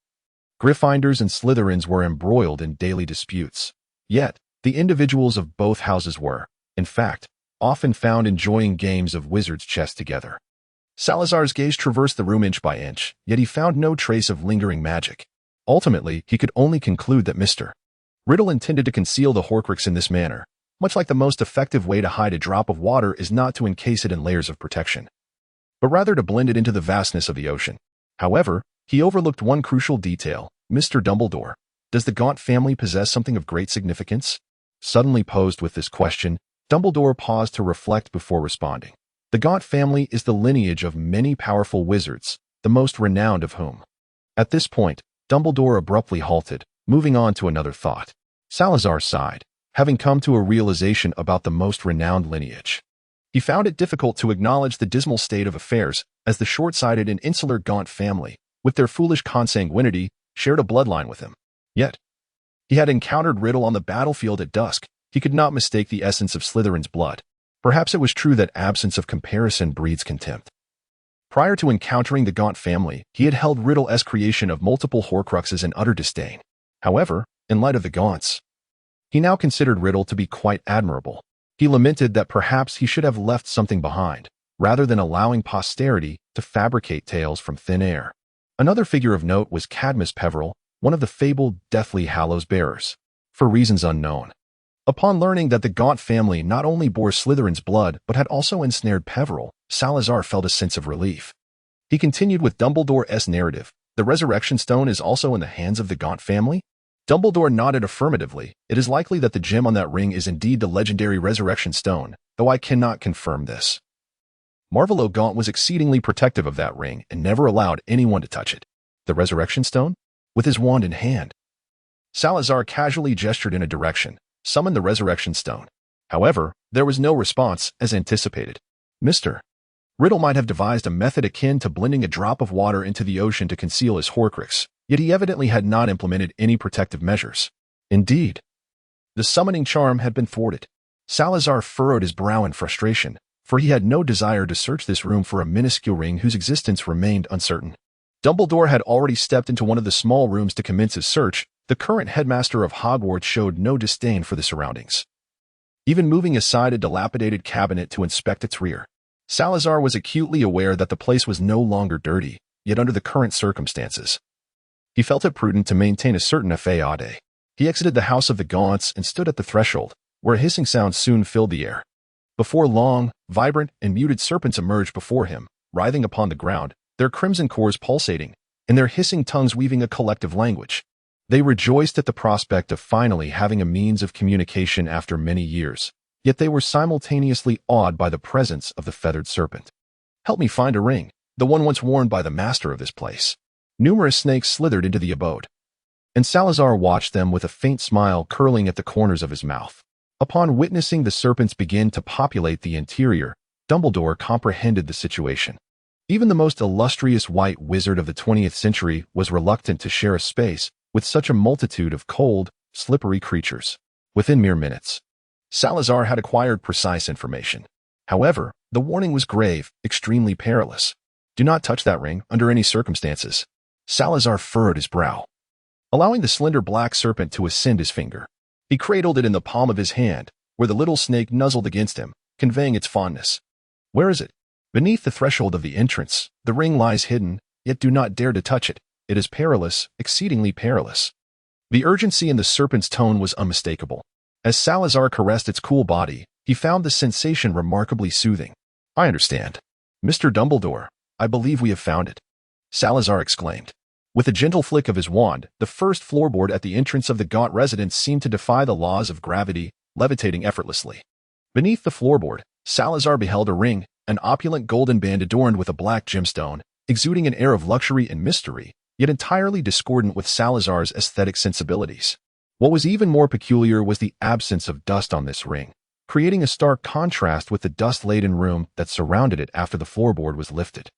Gryffindors and Slytherins were embroiled in daily disputes. Yet, the individuals of both houses were, in fact, often found enjoying games of wizard's chess together. Salazar's gaze traversed the room inch by inch, yet he found no trace of lingering magic. Ultimately, he could only conclude that Mr. Riddle intended to conceal the Horcrux in this manner, much like the most effective way to hide a drop of water is not to encase it in layers of protection, but rather to blend it into the vastness of the ocean. However, he overlooked one crucial detail. Mr. Dumbledore, does the Gaunt family possess something of great significance? Suddenly posed with this question, Dumbledore paused to reflect before responding. The Gaunt family is the lineage of many powerful wizards, the most renowned of whom. At this point, Dumbledore abruptly halted, moving on to another thought. Salazar sighed, having come to a realization about the most renowned lineage. He found it difficult to acknowledge the dismal state of affairs as the short-sighted and insular Gaunt family, with their foolish consanguinity, shared a bloodline with him. Yet, he had encountered Riddle on the battlefield at dusk. He could not mistake the essence of Slytherin's blood. Perhaps it was true that absence of comparison breeds contempt. Prior to encountering the Gaunt family, he had held Riddle's creation of multiple Horcruxes in utter disdain. However, in light of the Gaunts, he now considered Riddle to be quite admirable. He lamented that perhaps he should have left something behind, rather than allowing posterity to fabricate tales from thin air. Another figure of note was Cadmus Peverell, one of the fabled Deathly Hallows bearers, for reasons unknown. Upon learning that the Gaunt family not only bore Slytherin's blood but had also ensnared Peverell, Salazar felt a sense of relief. He continued with Dumbledore's narrative. The Resurrection Stone is also in the hands of the Gaunt family? Dumbledore nodded affirmatively. It is likely that the gem on that ring is indeed the legendary Resurrection Stone, though I cannot confirm this. Marvolo Gaunt was exceedingly protective of that ring and never allowed anyone to touch it. The Resurrection Stone? With his wand in hand. Salazar casually gestured in a direction, summoned the Resurrection Stone. However, there was no response, as anticipated. Mr. Riddle might have devised a method akin to blending a drop of water into the ocean to conceal his Horcrux, yet he evidently had not implemented any protective measures. Indeed, the summoning charm had been thwarted. Salazar furrowed his brow in frustration, for he had no desire to search this room for a minuscule ring whose existence remained uncertain. Dumbledore had already stepped into one of the small rooms to commence his search. The current headmaster of Hogwarts showed no disdain for the surroundings, even moving aside a dilapidated cabinet to inspect its rear. Salazar was acutely aware that the place was no longer dirty, yet under the current circumstances, he felt it prudent to maintain a certain effet. He exited the house of the Gaunts and stood at the threshold, where a hissing sound soon filled the air. Before long, vibrant and muted serpents emerged before him, writhing upon the ground, their crimson cores pulsating, and their hissing tongues weaving a collective language. They rejoiced at the prospect of finally having a means of communication after many years, yet they were simultaneously awed by the presence of the feathered serpent. Help me find a ring, the one once worn by the master of this place. Numerous snakes slithered into the abode, and Salazar watched them with a faint smile curling at the corners of his mouth. Upon witnessing the serpents begin to populate the interior, Dumbledore comprehended the situation. Even the most illustrious white wizard of the 20th century was reluctant to share a space with such a multitude of cold, slippery creatures. Within mere minutes, Salazar had acquired precise information. However, the warning was grave, extremely perilous. Do not touch that ring under any circumstances. Salazar furrowed his brow, allowing the slender black serpent to ascend his finger. He cradled it in the palm of his hand, where the little snake nuzzled against him, conveying its fondness. Where is it? Beneath the threshold of the entrance. The ring lies hidden, yet do not dare to touch it. It is perilous, exceedingly perilous. The urgency in the serpent's tone was unmistakable. As Salazar caressed its cool body, he found the sensation remarkably soothing. I understand. Mr. Dumbledore, I believe we have found it, Salazar exclaimed. With a gentle flick of his wand, the first floorboard at the entrance of the Gaunt residence seemed to defy the laws of gravity, levitating effortlessly. Beneath the floorboard, Salazar beheld a ring, an opulent golden band adorned with a black gemstone, exuding an air of luxury and mystery, yet entirely discordant with Salazar's aesthetic sensibilities. What was even more peculiar was the absence of dust on this ring, creating a stark contrast with the dust-laden room that surrounded it after the floorboard was lifted.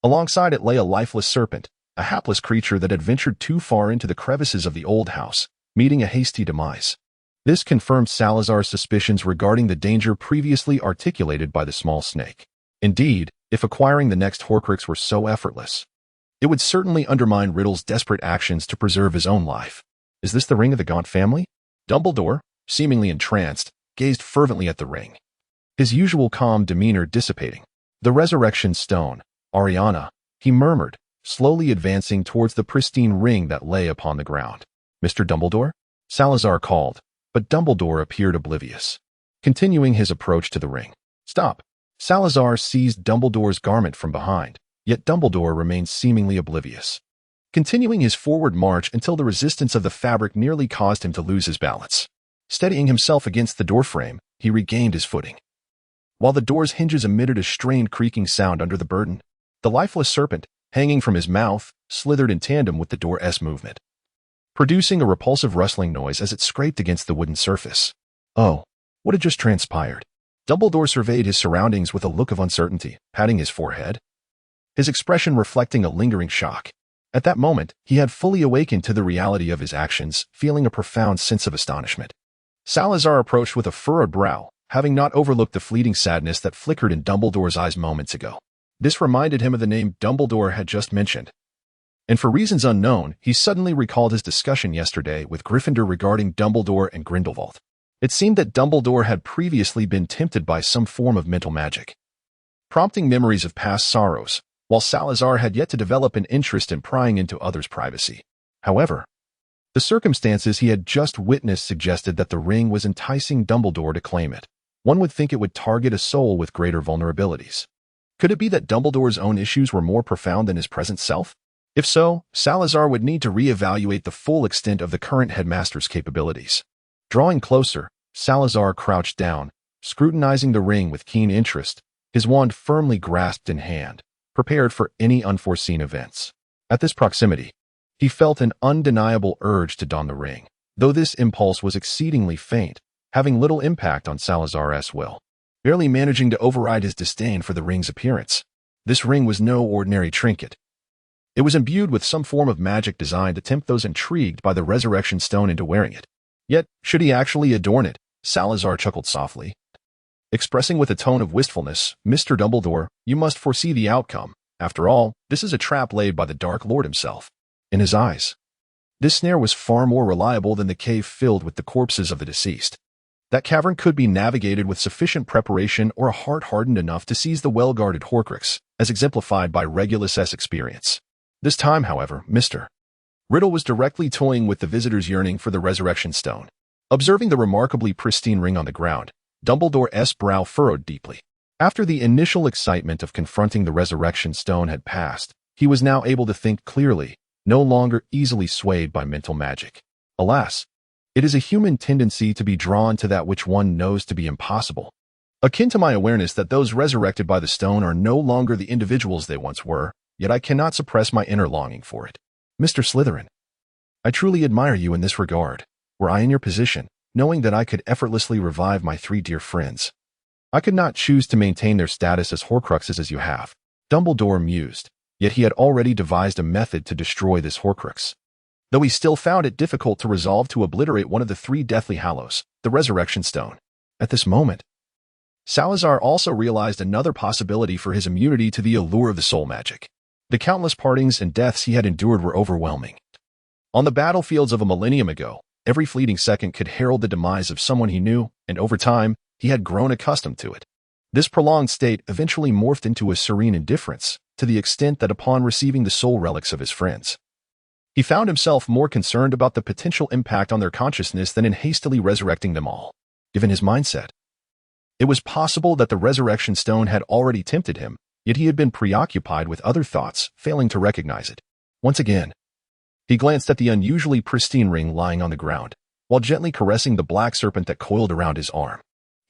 Alongside it lay a lifeless serpent, a hapless creature that had ventured too far into the crevices of the old house, meeting a hasty demise. This confirmed Salazar's suspicions regarding the danger previously articulated by the small snake. Indeed, if acquiring the next Horcrux were so effortless, it would certainly undermine Riddle's desperate actions to preserve his own life. Is this the ring of the Gaunt family? Dumbledore, seemingly entranced, gazed fervently at the ring, his usual calm demeanor dissipating. The Resurrection Stone, Ariana, he murmured, slowly advancing towards the pristine ring that lay upon the ground. Mr. Dumbledore? Salazar called, but Dumbledore appeared oblivious, continuing his approach to the ring. Stop! Salazar seized Dumbledore's garment from behind, yet Dumbledore remained seemingly oblivious, continuing his forward march until the resistance of the fabric nearly caused him to lose his balance. Steadying himself against the doorframe, he regained his footing. While the door's hinges emitted a strained creaking sound under the burden, the lifeless serpent, hanging from his mouth, slithered in tandem with the door's movement, producing a repulsive rustling noise as it scraped against the wooden surface. Oh, what had just transpired? Dumbledore surveyed his surroundings with a look of uncertainty, patting his forehead, his expression reflecting a lingering shock. At that moment, he had fully awakened to the reality of his actions, feeling a profound sense of astonishment. Salazar approached with a furrowed brow, having not overlooked the fleeting sadness that flickered in Dumbledore's eyes moments ago. This reminded him of the name Dumbledore had just mentioned, and for reasons unknown, he suddenly recalled his discussion yesterday with Gryffindor regarding Dumbledore and Grindelwald. It seemed that Dumbledore had previously been tempted by some form of mental magic, prompting memories of past sorrows, while Salazar had yet to develop an interest in prying into others' privacy. However, the circumstances he had just witnessed suggested that the ring was enticing Dumbledore to claim it. One would think it would target a soul with greater vulnerabilities. Could it be that Dumbledore's own issues were more profound than his present self? If so, Salazar would need to reevaluate the full extent of the current headmaster's capabilities. Drawing closer, Salazar crouched down, scrutinizing the ring with keen interest, his wand firmly grasped in hand, prepared for any unforeseen events. At this proximity, he felt an undeniable urge to don the ring, though this impulse was exceedingly faint, having little impact on Salazar's will, barely managing to override his disdain for the ring's appearance. This ring was no ordinary trinket. It was imbued with some form of magic designed to tempt those intrigued by the resurrection stone into wearing it. Yet, should he actually adorn it? Salazar chuckled softly, expressing with a tone of wistfulness, Mr. Dumbledore, you must foresee the outcome. After all, this is a trap laid by the Dark Lord himself. In his eyes, this snare was far more reliable than the cave filled with the corpses of the deceased. That cavern could be navigated with sufficient preparation or a heart hardened enough to seize the well-guarded Horcrux, as exemplified by Regulus's experience. This time, however, Mr. Riddle was directly toying with the visitor's yearning for the resurrection stone. Observing the remarkably pristine ring on the ground, Dumbledore's brow furrowed deeply. After the initial excitement of confronting the resurrection stone had passed, he was now able to think clearly, no longer easily swayed by mental magic. Alas, it is a human tendency to be drawn to that which one knows to be impossible. Akin to my awareness that those resurrected by the stone are no longer the individuals they once were, yet I cannot suppress my inner longing for it. Mr. Slytherin, I truly admire you in this regard. Were I in your position, knowing that I could effortlessly revive my 3 dear friends, I could not choose to maintain their status as Horcruxes as you have. Dumbledore mused, yet he had already devised a method to destroy this Horcrux, though he still found it difficult to resolve to obliterate one of the 3 Deathly Hallows, the Resurrection Stone. At this moment, Salazar also realized another possibility for his immunity to the allure of the soul magic. The countless partings and deaths he had endured were overwhelming. On the battlefields of a millennium ago, every fleeting second could herald the demise of someone he knew, and over time, he had grown accustomed to it. This prolonged state eventually morphed into a serene indifference, to the extent that upon receiving the soul relics of his friends, he found himself more concerned about the potential impact on their consciousness than in hastily resurrecting them all. Given his mindset, it was possible that the resurrection stone had already tempted him, yet he had been preoccupied with other thoughts, failing to recognize it. Once again, he glanced at the unusually pristine ring lying on the ground, while gently caressing the black serpent that coiled around his arm.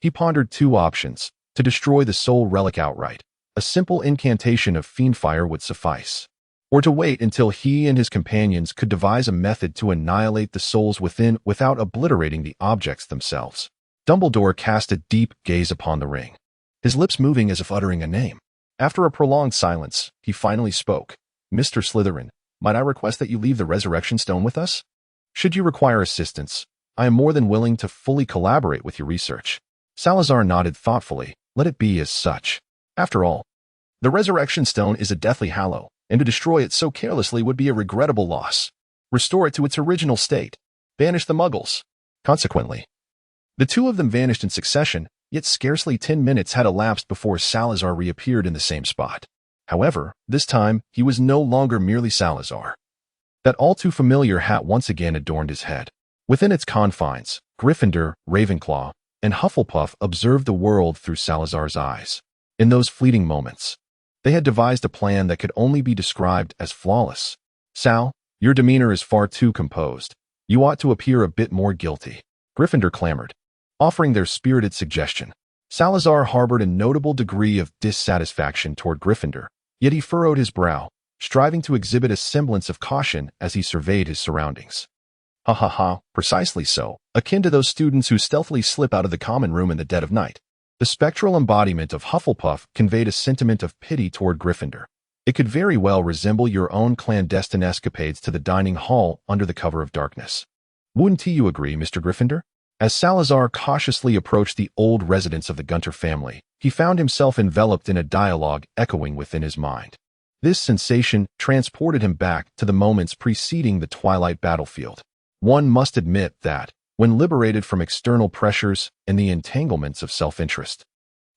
He pondered 2 options: to destroy the soul relic outright, a simple incantation of fiend fire would suffice, or to wait until he and his companions could devise a method to annihilate the souls within without obliterating the objects themselves. Dumbledore cast a deep gaze upon the ring, his lips moving as if uttering a name. After a prolonged silence, he finally spoke. Mr. Slytherin, might I request that you leave the resurrection stone with us? Should you require assistance, I am more than willing to fully collaborate with your research. Salazar nodded thoughtfully. Let it be as such. After all, the resurrection stone is a deathly hallow, and to destroy it so carelessly would be a regrettable loss. Restore it to its original state. Banish the muggles. Consequently, the 2 of them vanished in succession, yet scarcely 10 minutes had elapsed before Salazar reappeared in the same spot. However, this time, he was no longer merely Salazar. That all-too-familiar hat once again adorned his head. Within its confines, Gryffindor, Ravenclaw, and Hufflepuff observed the world through Salazar's eyes. In those fleeting moments, they had devised a plan that could only be described as flawless. "Sal, your demeanor is far too composed. You ought to appear a bit more guilty," Gryffindor clamored, offering their spirited suggestion. Salazar harbored a notable degree of dissatisfaction toward Gryffindor, yet he furrowed his brow, striving to exhibit a semblance of caution as he surveyed his surroundings. "Ha ha ha, precisely so, akin to those students who stealthily slip out of the common room in the dead of night." The spectral embodiment of Hufflepuff conveyed a sentiment of pity toward Gryffindor. It could very well resemble your own clandestine escapades to the dining hall under the cover of darkness. "Wouldn't you agree, Mr. Gryffindor?" As Salazar cautiously approached the old residence of the Gunter family, he found himself enveloped in a dialogue echoing within his mind. This sensation transported him back to the moments preceding the twilight battlefield. One must admit that, when liberated from external pressures and the entanglements of self-interest,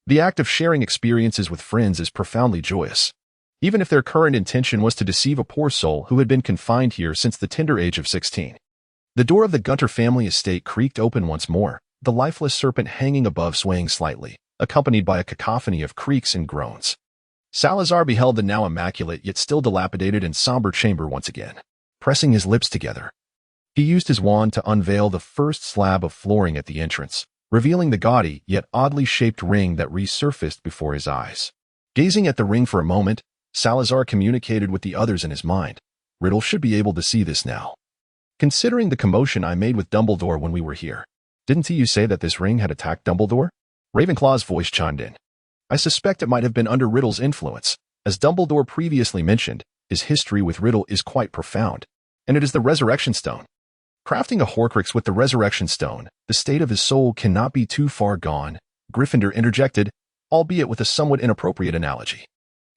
the act of sharing experiences with friends is profoundly joyous, even if their current intention was to deceive a poor soul who had been confined here since the tender age of 16. The door of the Gunter family estate creaked open once more, the lifeless serpent hanging above swaying slightly, accompanied by a cacophony of creaks and groans. Salazar beheld the now immaculate yet still dilapidated and somber chamber once again. Pressing his lips together, he used his wand to unveil the first slab of flooring at the entrance, revealing the gaudy yet oddly shaped ring that resurfaced before his eyes. Gazing at the ring for a moment, Salazar communicated with the others in his mind. "Riddle should be able to see this now. Considering the commotion I made with Dumbledore when we were here, didn't you say that this ring had attacked Dumbledore?" Ravenclaw's voice chimed in. "I suspect it might have been under Riddle's influence. As Dumbledore previously mentioned, his history with Riddle is quite profound, and it is the Resurrection Stone. Crafting a Horcrux with the Resurrection Stone, the state of his soul cannot be too far gone," Gryffindor interjected, albeit with a somewhat inappropriate analogy.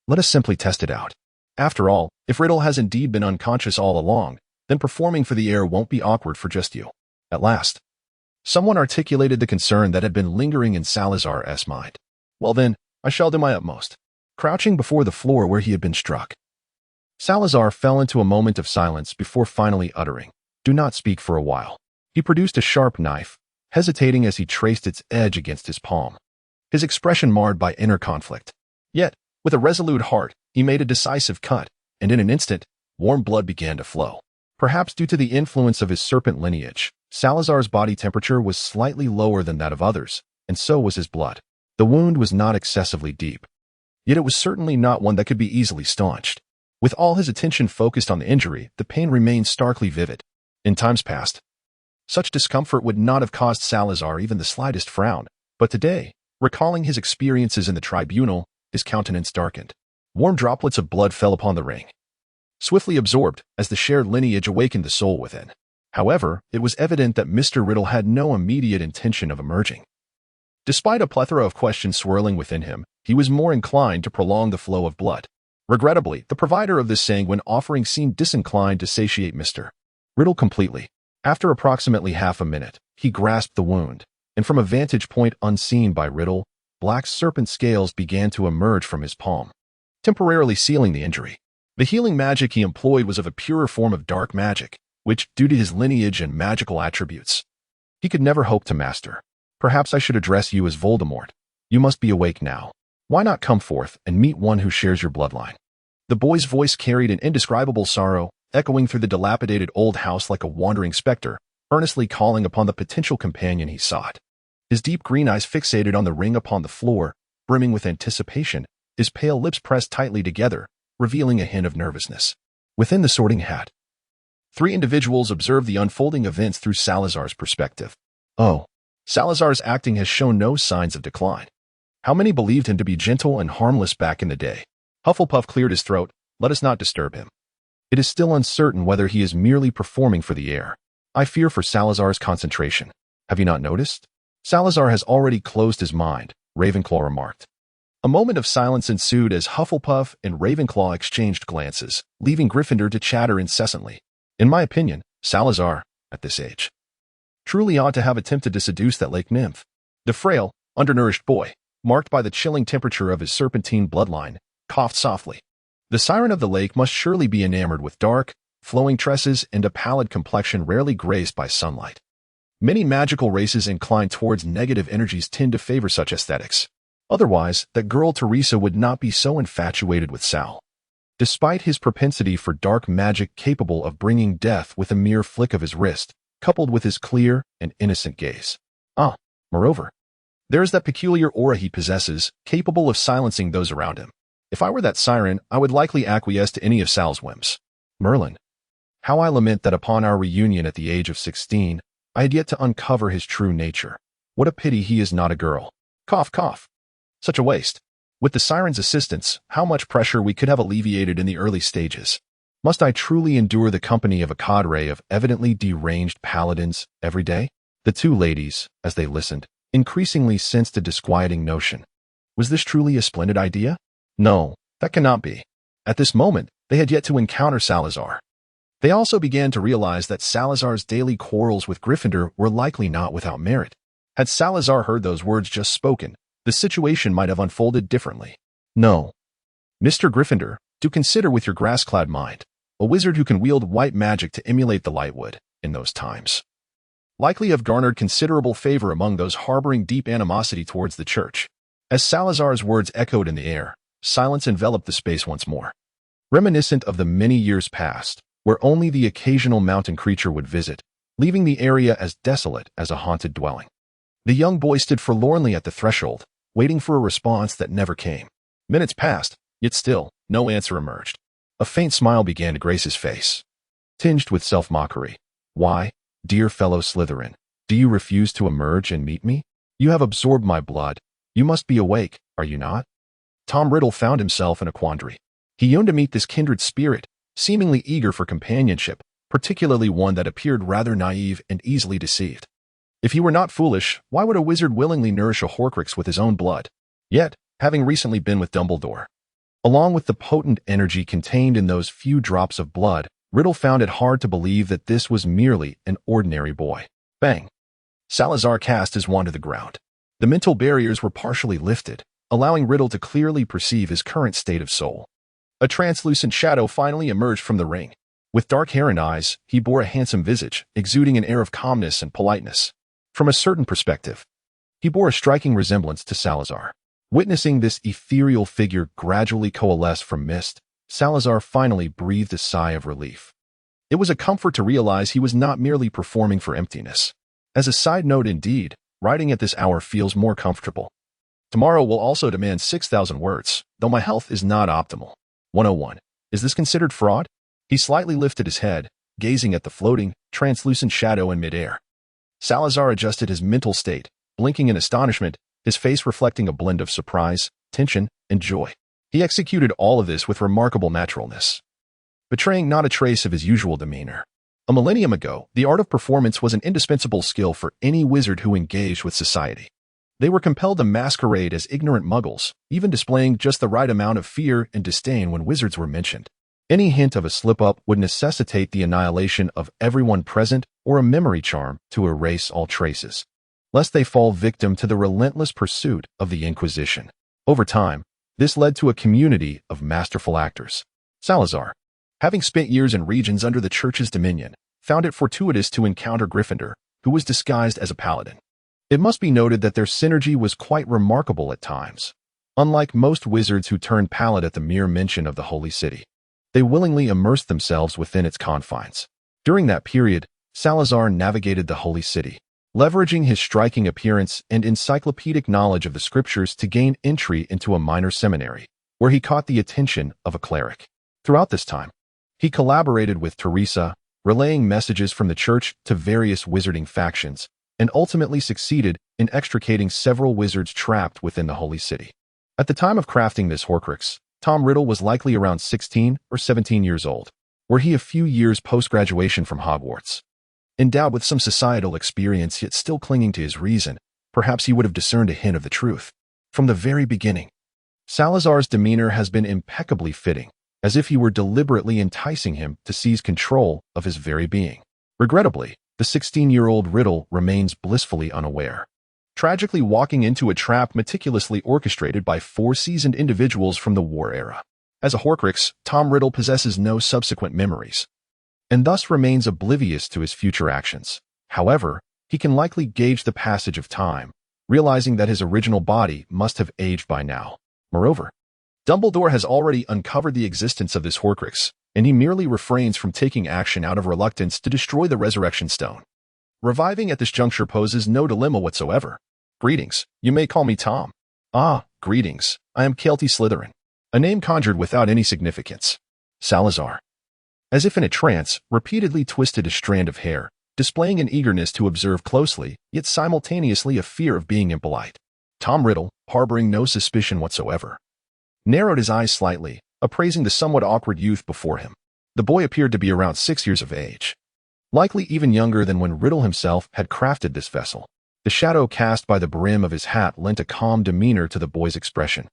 "Let us simply test it out. After all, if Riddle has indeed been unconscious all along, then performing for the heir won't be awkward for just you." At last, someone articulated the concern that had been lingering in Salazar's mind. "Well then, I shall do my utmost." Crouching before the floor where he had been struck, Salazar fell into a moment of silence before finally uttering, "Do not speak for a while." He produced a sharp knife, hesitating as he traced its edge against his palm, his expression marred by inner conflict. Yet, with a resolute heart, he made a decisive cut, and in an instant, warm blood began to flow. Perhaps due to the influence of his serpent lineage, Salazar's body temperature was slightly lower than that of others, and so was his blood. The wound was not excessively deep, yet it was certainly not one that could be easily staunched. With all his attention focused on the injury, the pain remained starkly vivid. In times past, such discomfort would not have caused Salazar even the slightest frown, but today, recalling his experiences in the tribunal, his countenance darkened. Warm droplets of blood fell upon the ring, swiftly absorbed as the shared lineage awakened the soul within. However, it was evident that Mr. Riddle had no immediate intention of emerging. Despite a plethora of questions swirling within him, he was more inclined to prolong the flow of blood. Regrettably, the provider of this sanguine offering seemed disinclined to satiate Mr. Riddle completely. After approximately half a minute, he grasped the wound, and from a vantage point unseen by Riddle, black serpent scales began to emerge from his palm, temporarily sealing the injury. The healing magic he employed was of a purer form of dark magic, which, due to his lineage and magical attributes, he could never hope to master. "Perhaps I should address you as Voldemort. You must be awake now. Why not come forth and meet one who shares your bloodline?" The boy's voice carried an indescribable sorrow, echoing through the dilapidated old house like a wandering specter, earnestly calling upon the potential companion he sought. His deep green eyes fixated on the ring upon the floor, brimming with anticipation, his pale lips pressed tightly together, revealing a hint of nervousness. Within the Sorting Hat, 3 individuals observed the unfolding events through Salazar's perspective. Oh, Salazar's acting has shown no signs of decline. How many believed him to be gentle and harmless back in the day? Hufflepuff cleared his throat. "Let us not disturb him. It is still uncertain whether he is merely performing for the heir. I fear for Salazar's concentration. Have you not noticed? Salazar has already closed his mind," Ravenclaw remarked. A moment of silence ensued as Hufflepuff and Ravenclaw exchanged glances, leaving Gryffindor to chatter incessantly. "In my opinion, Salazar, at this age, truly ought to have attempted to seduce that lake nymph." The frail, undernourished boy, marked by the chilling temperature of his serpentine bloodline, coughed softly. The siren of the lake must surely be enamored with dark, flowing tresses and a pallid complexion rarely graced by sunlight. Many magical races inclined towards negative energies tend to favor such aesthetics. Otherwise, that girl Teresa would not be so infatuated with Sal. Despite his propensity for dark magic capable of bringing death with a mere flick of his wrist, coupled with his clear and innocent gaze. Moreover, there is that peculiar aura he possesses, capable of silencing those around him. If I were that siren, I would likely acquiesce to any of Sal's whims. Merlin. How I lament that upon our reunion at the age of 16, I had yet to uncover his true nature. What a pity he is not a girl. Cough, cough. Such a waste. With the siren's assistance, how much pressure we could have alleviated in the early stages. Must I truly endure the company of a cadre of evidently deranged paladins every day? The two ladies, as they listened, increasingly sensed a disquieting notion. Was this truly a splendid idea? No, that cannot be. At this moment, they had yet to encounter Salazar. They also began to realize that Salazar's daily quarrels with Gryffindor were likely not without merit. Had Salazar heard those words just spoken, the situation might have unfolded differently. No. Mr. Gryffindor, do consider with your grass-clad mind, a wizard who can wield white magic to emulate the light would, in those times, likely have garnered considerable favor among those harboring deep animosity towards the church. As Salazar's words echoed in the air, silence enveloped the space once more. Reminiscent of the many years past, where only the occasional mountain creature would visit, leaving the area as desolate as a haunted dwelling. The young boy stood forlornly at the threshold, waiting for a response that never came. Minutes passed, yet still, no answer emerged. A faint smile began to grace his face, tinged with self-mockery. Why, dear fellow Slytherin, do you refuse to emerge and meet me? You have absorbed my blood. You must be awake, are you not? Tom Riddle found himself in a quandary. He yearned to meet this kindred spirit, seemingly eager for companionship, particularly one that appeared rather naive and easily deceived. If he were not foolish, why would a wizard willingly nourish a Horcrux with his own blood? Yet, having recently been with Dumbledore, along with the potent energy contained in those few drops of blood, Riddle found it hard to believe that this was merely an ordinary boy. Bang! Salazar cast his wand to the ground. The mental barriers were partially lifted, allowing Riddle to clearly perceive his current state of soul. A translucent shadow finally emerged from the ring. With dark hair and eyes, he bore a handsome visage, exuding an air of calmness and politeness. From a certain perspective, he bore a striking resemblance to Salazar. Witnessing this ethereal figure gradually coalesce from mist, Salazar finally breathed a sigh of relief. It was a comfort to realize he was not merely performing for emptiness. As a side note indeed, writing at this hour feels more comfortable. Tomorrow will also demand 6,000 words, though my health is not optimal. 101. Is this considered fraud? He slightly lifted his head, gazing at the floating, translucent shadow in midair. Salazar adjusted his mental state, blinking in astonishment, his face reflecting a blend of surprise, tension, and joy. He executed all of this with remarkable naturalness, betraying not a trace of his usual demeanor. A millennium ago, the art of performance was an indispensable skill for any wizard who engaged with society. They were compelled to masquerade as ignorant muggles, even displaying just the right amount of fear and disdain when wizards were mentioned. Any hint of a slip-up would necessitate the annihilation of everyone present or a memory charm to erase all traces, lest they fall victim to the relentless pursuit of the Inquisition. Over time, this led to a community of masterful actors. Salazar, having spent years in regions under the Church's dominion, found it fortuitous to encounter Gryffindor, who was disguised as a paladin. It must be noted that their synergy was quite remarkable at times. Unlike most wizards who turned pallid at the mere mention of the Holy City, they willingly immersed themselves within its confines. During that period, Salazar navigated the Holy City, leveraging his striking appearance and encyclopedic knowledge of the scriptures to gain entry into a minor seminary, where he caught the attention of a cleric. Throughout this time, he collaborated with Teresa, relaying messages from the church to various wizarding factions, and ultimately succeeded in extricating several wizards trapped within the Holy City. At the time of crafting this Horcrux, Tom Riddle was likely around 16 or 17 years old, were he a few years post-graduation from Hogwarts. Endowed with some societal experience yet still clinging to his reason, perhaps he would have discerned a hint of the truth. From the very beginning, Salazar's demeanor has been impeccably fitting, as if he were deliberately enticing him to seize control of his very being. Regrettably, the 16-year-old Riddle remains blissfully unaware. tragically walking into a trap meticulously orchestrated by 4 seasoned individuals from the war era. As a Horcrux, Tom Riddle possesses no subsequent memories, and thus remains oblivious to his future actions. However, he can likely gauge the passage of time, realizing that his original body must have aged by now. Moreover, Dumbledore has already uncovered the existence of this Horcrux, and he merely refrains from taking action out of reluctance to destroy the Resurrection Stone. Reviving at this juncture poses no dilemma whatsoever. Greetings, you may call me Tom. Ah, greetings, I am Kelty Slytherin. A name conjured without any significance. Salazar. As if in a trance, repeatedly twisted a strand of hair, displaying an eagerness to observe closely, yet simultaneously a fear of being impolite. Tom Riddle, harboring no suspicion whatsoever, narrowed his eyes slightly, appraising the somewhat awkward youth before him. The boy appeared to be around 6 years of age, likely even younger than when Riddle himself had crafted this vessel. The shadow cast by the brim of his hat lent a calm demeanor to the boy's expression,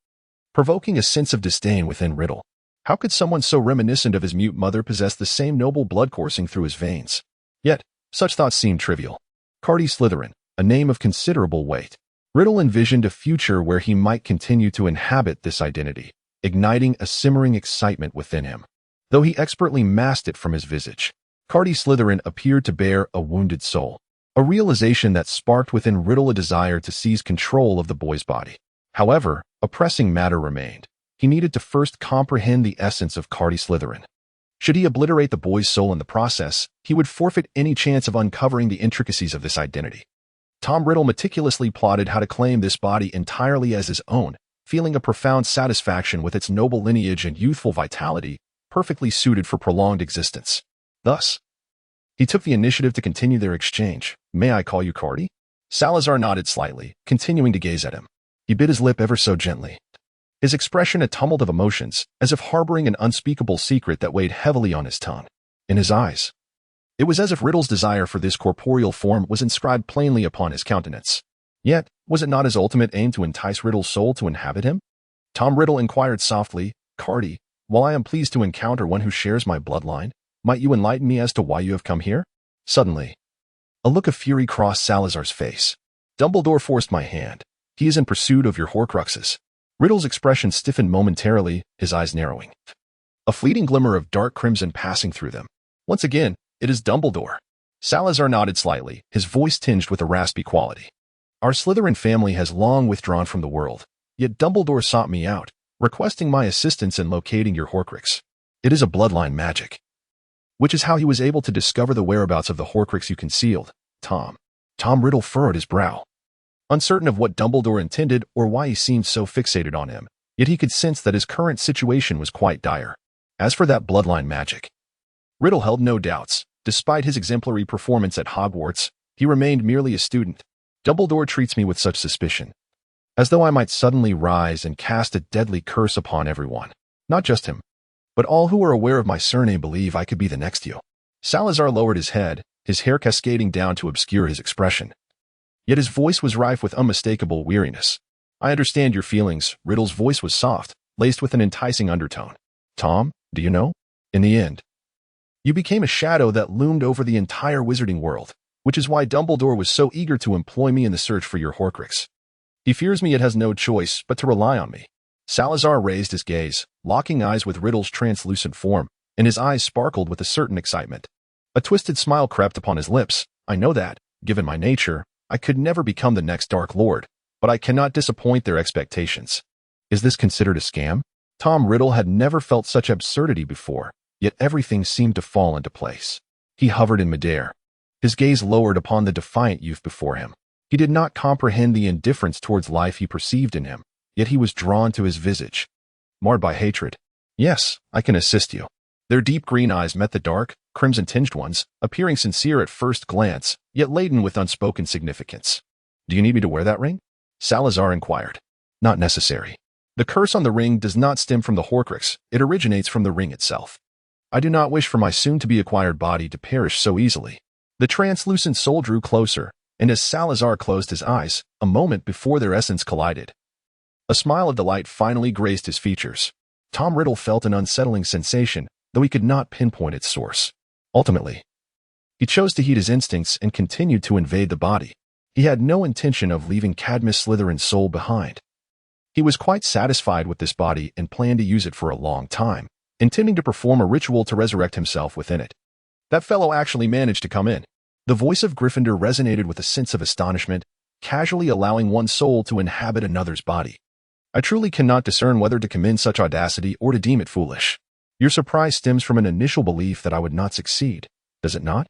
provoking a sense of disdain within Riddle. How could someone so reminiscent of his mute mother possess the same noble blood coursing through his veins? Yet, such thoughts seemed trivial. Kelty Slytherin, a name of considerable weight. Riddle envisioned a future where he might continue to inhabit this identity, igniting a simmering excitement within him. Though he expertly masked it from his visage, Kelty Slytherin appeared to bear a wounded soul, a realization that sparked within Riddle a desire to seize control of the boy's body. However, a pressing matter remained. He needed to first comprehend the essence of Kelty Slytherin. Should he obliterate the boy's soul in the process, he would forfeit any chance of uncovering the intricacies of this identity. Tom Riddle meticulously plotted how to claim this body entirely as his own, feeling a profound satisfaction with its noble lineage and youthful vitality, perfectly suited for prolonged existence. Thus, he took the initiative to continue their exchange. May I call you Kelty? Salazar nodded slightly, continuing to gaze at him. He bit his lip ever so gently, his expression a tumult of emotions, as if harboring an unspeakable secret that weighed heavily on his tongue. In his eyes, it was as if Riddle's desire for this corporeal form was inscribed plainly upon his countenance. Yet, was it not his ultimate aim to entice Riddle's soul to inhabit him? Tom Riddle inquired softly, Kelty, while I am pleased to encounter one who shares my bloodline, might you enlighten me as to why you have come here? Suddenly, a look of fury crossed Salazar's face. Dumbledore forced my hand. He is in pursuit of your Horcruxes. Riddle's expression stiffened momentarily, his eyes narrowing, a fleeting glimmer of dark crimson passing through them. Once again, it is Dumbledore. Salazar nodded slightly, his voice tinged with a raspy quality. Our Slytherin family has long withdrawn from the world, yet Dumbledore sought me out, requesting my assistance in locating your Horcrux. It is a bloodline magic, which is how he was able to discover the whereabouts of the Horcrux you concealed, Tom. Tom Riddle furrowed his brow, uncertain of what Dumbledore intended or why he seemed so fixated on him, yet he could sense that his current situation was quite dire. As for that bloodline magic, Riddle held no doubts. Despite his exemplary performance at Hogwarts, he remained merely a student. Dumbledore treats me with such suspicion, as though I might suddenly rise and cast a deadly curse upon everyone. Not just him, but all who are aware of my surname believe I could be the next you. Salazar lowered his head, his hair cascading down to obscure his expression. Yet his voice was rife with unmistakable weariness. I understand your feelings. Riddle's voice was soft, laced with an enticing undertone. Tom, do you know? In the end, you became a shadow that loomed over the entire wizarding world, which is why Dumbledore was so eager to employ me in the search for your Horcrux. He fears me it has no choice but to rely on me. Salazar raised his gaze, locking eyes with Riddle's translucent form, and his eyes sparkled with a certain excitement. A twisted smile crept upon his lips. I know that, given my nature, I could never become the next Dark Lord, but I cannot disappoint their expectations. Is this considered a scam? Tom Riddle had never felt such absurdity before, yet everything seemed to fall into place. He hovered in midair, his gaze lowered upon the defiant youth before him. He did not comprehend the indifference towards life he perceived in him, yet he was drawn to his visage, marred by hatred. Yes, I can assist you. Their deep green eyes met the dark, crimson-tinged ones, appearing sincere at first glance, yet laden with unspoken significance. Do you need me to wear that ring? Salazar inquired. Not necessary. The curse on the ring does not stem from the Horcrux, it originates from the ring itself. I do not wish for my soon-to-be-acquired body to perish so easily. The translucent soul drew closer, and as Salazar closed his eyes, a moment before their essence collided, a smile of delight finally graced his features. Tom Riddle felt an unsettling sensation, though he could not pinpoint its source. Ultimately, he chose to heed his instincts and continued to invade the body. He had no intention of leaving Cadmus Slytherin's soul behind. He was quite satisfied with this body and planned to use it for a long time, intending to perform a ritual to resurrect himself within it. That fellow actually managed to come in. The voice of Gryffindor resonated with a sense of astonishment, casually allowing one soul to inhabit another's body. I truly cannot discern whether to commend such audacity or to deem it foolish. Your surprise stems from an initial belief that I would not succeed, does it not?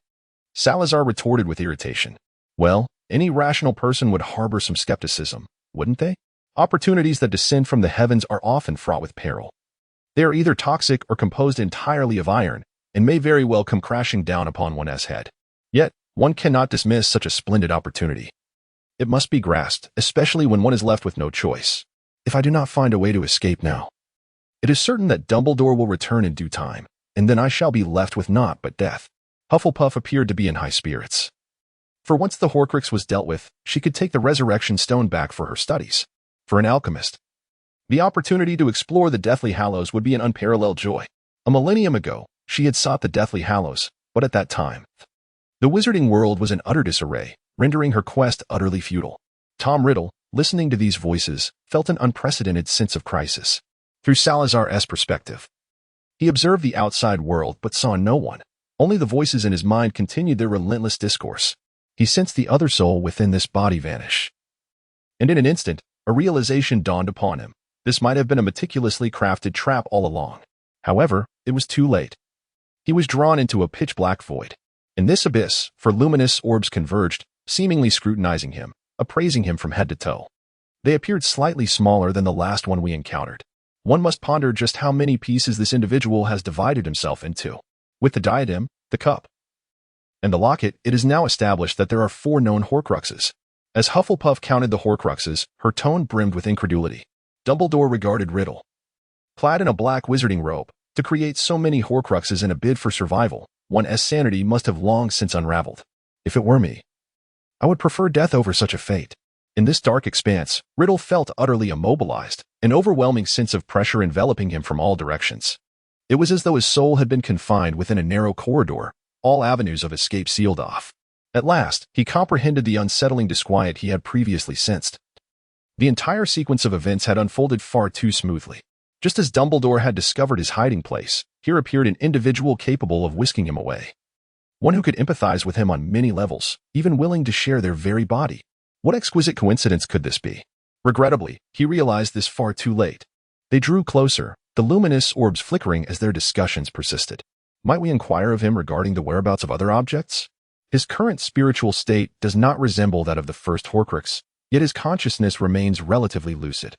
Salazar retorted with irritation. Well, any rational person would harbor some skepticism, wouldn't they? Opportunities that descend from the heavens are often fraught with peril. They are either toxic or composed entirely of iron, and may very well come crashing down upon one's head. Yet, one cannot dismiss such a splendid opportunity. It must be grasped, especially when one is left with no choice. If I do not find a way to escape now, it is certain that Dumbledore will return in due time, and then I shall be left with naught but death. Hufflepuff appeared to be in high spirits. For once the Horcrux was dealt with, she could take the Resurrection Stone back for her studies. For an alchemist, the opportunity to explore the Deathly Hallows would be an unparalleled joy. A millennium ago, she had sought the Deathly Hallows, but at that time, the wizarding world was in utter disarray, rendering her quest utterly futile. Tom Riddle, listening to these voices, felt an unprecedented sense of crisis. Through Salazar's perspective, he observed the outside world but saw no one. Only the voices in his mind continued their relentless discourse. He sensed the other soul within this body vanish. And in an instant, a realization dawned upon him. This might have been a meticulously crafted trap all along. However, it was too late. He was drawn into a pitch-black void. In this abyss, four luminous orbs converged, seemingly scrutinizing him, appraising him from head to toe. They appeared slightly smaller than the last one we encountered. One must ponder just how many pieces this individual has divided himself into. With the diadem, the cup, and the locket, it is now established that there are 4 known Horcruxes. As Hufflepuff counted the Horcruxes, her tone brimmed with incredulity. Dumbledore regarded Riddle. Clad in a black wizarding robe, to create so many Horcruxes in a bid for survival, one's sanity must have long since unraveled. If it were me, I would prefer death over such a fate. In this dark expanse, Riddle felt utterly immobilized, an overwhelming sense of pressure enveloping him from all directions. It was as though his soul had been confined within a narrow corridor, all avenues of escape sealed off. At last, he comprehended the unsettling disquiet he had previously sensed. The entire sequence of events had unfolded far too smoothly. Just as Dumbledore had discovered his hiding place, here appeared an individual capable of whisking him away. One who could empathize with him on many levels, even willing to share their very body. What exquisite coincidence could this be? Regrettably, he realized this far too late. They drew closer, the luminous orbs flickering as their discussions persisted. Might we inquire of him regarding the whereabouts of other objects? His current spiritual state does not resemble that of the first Horcrux, yet his consciousness remains relatively lucid.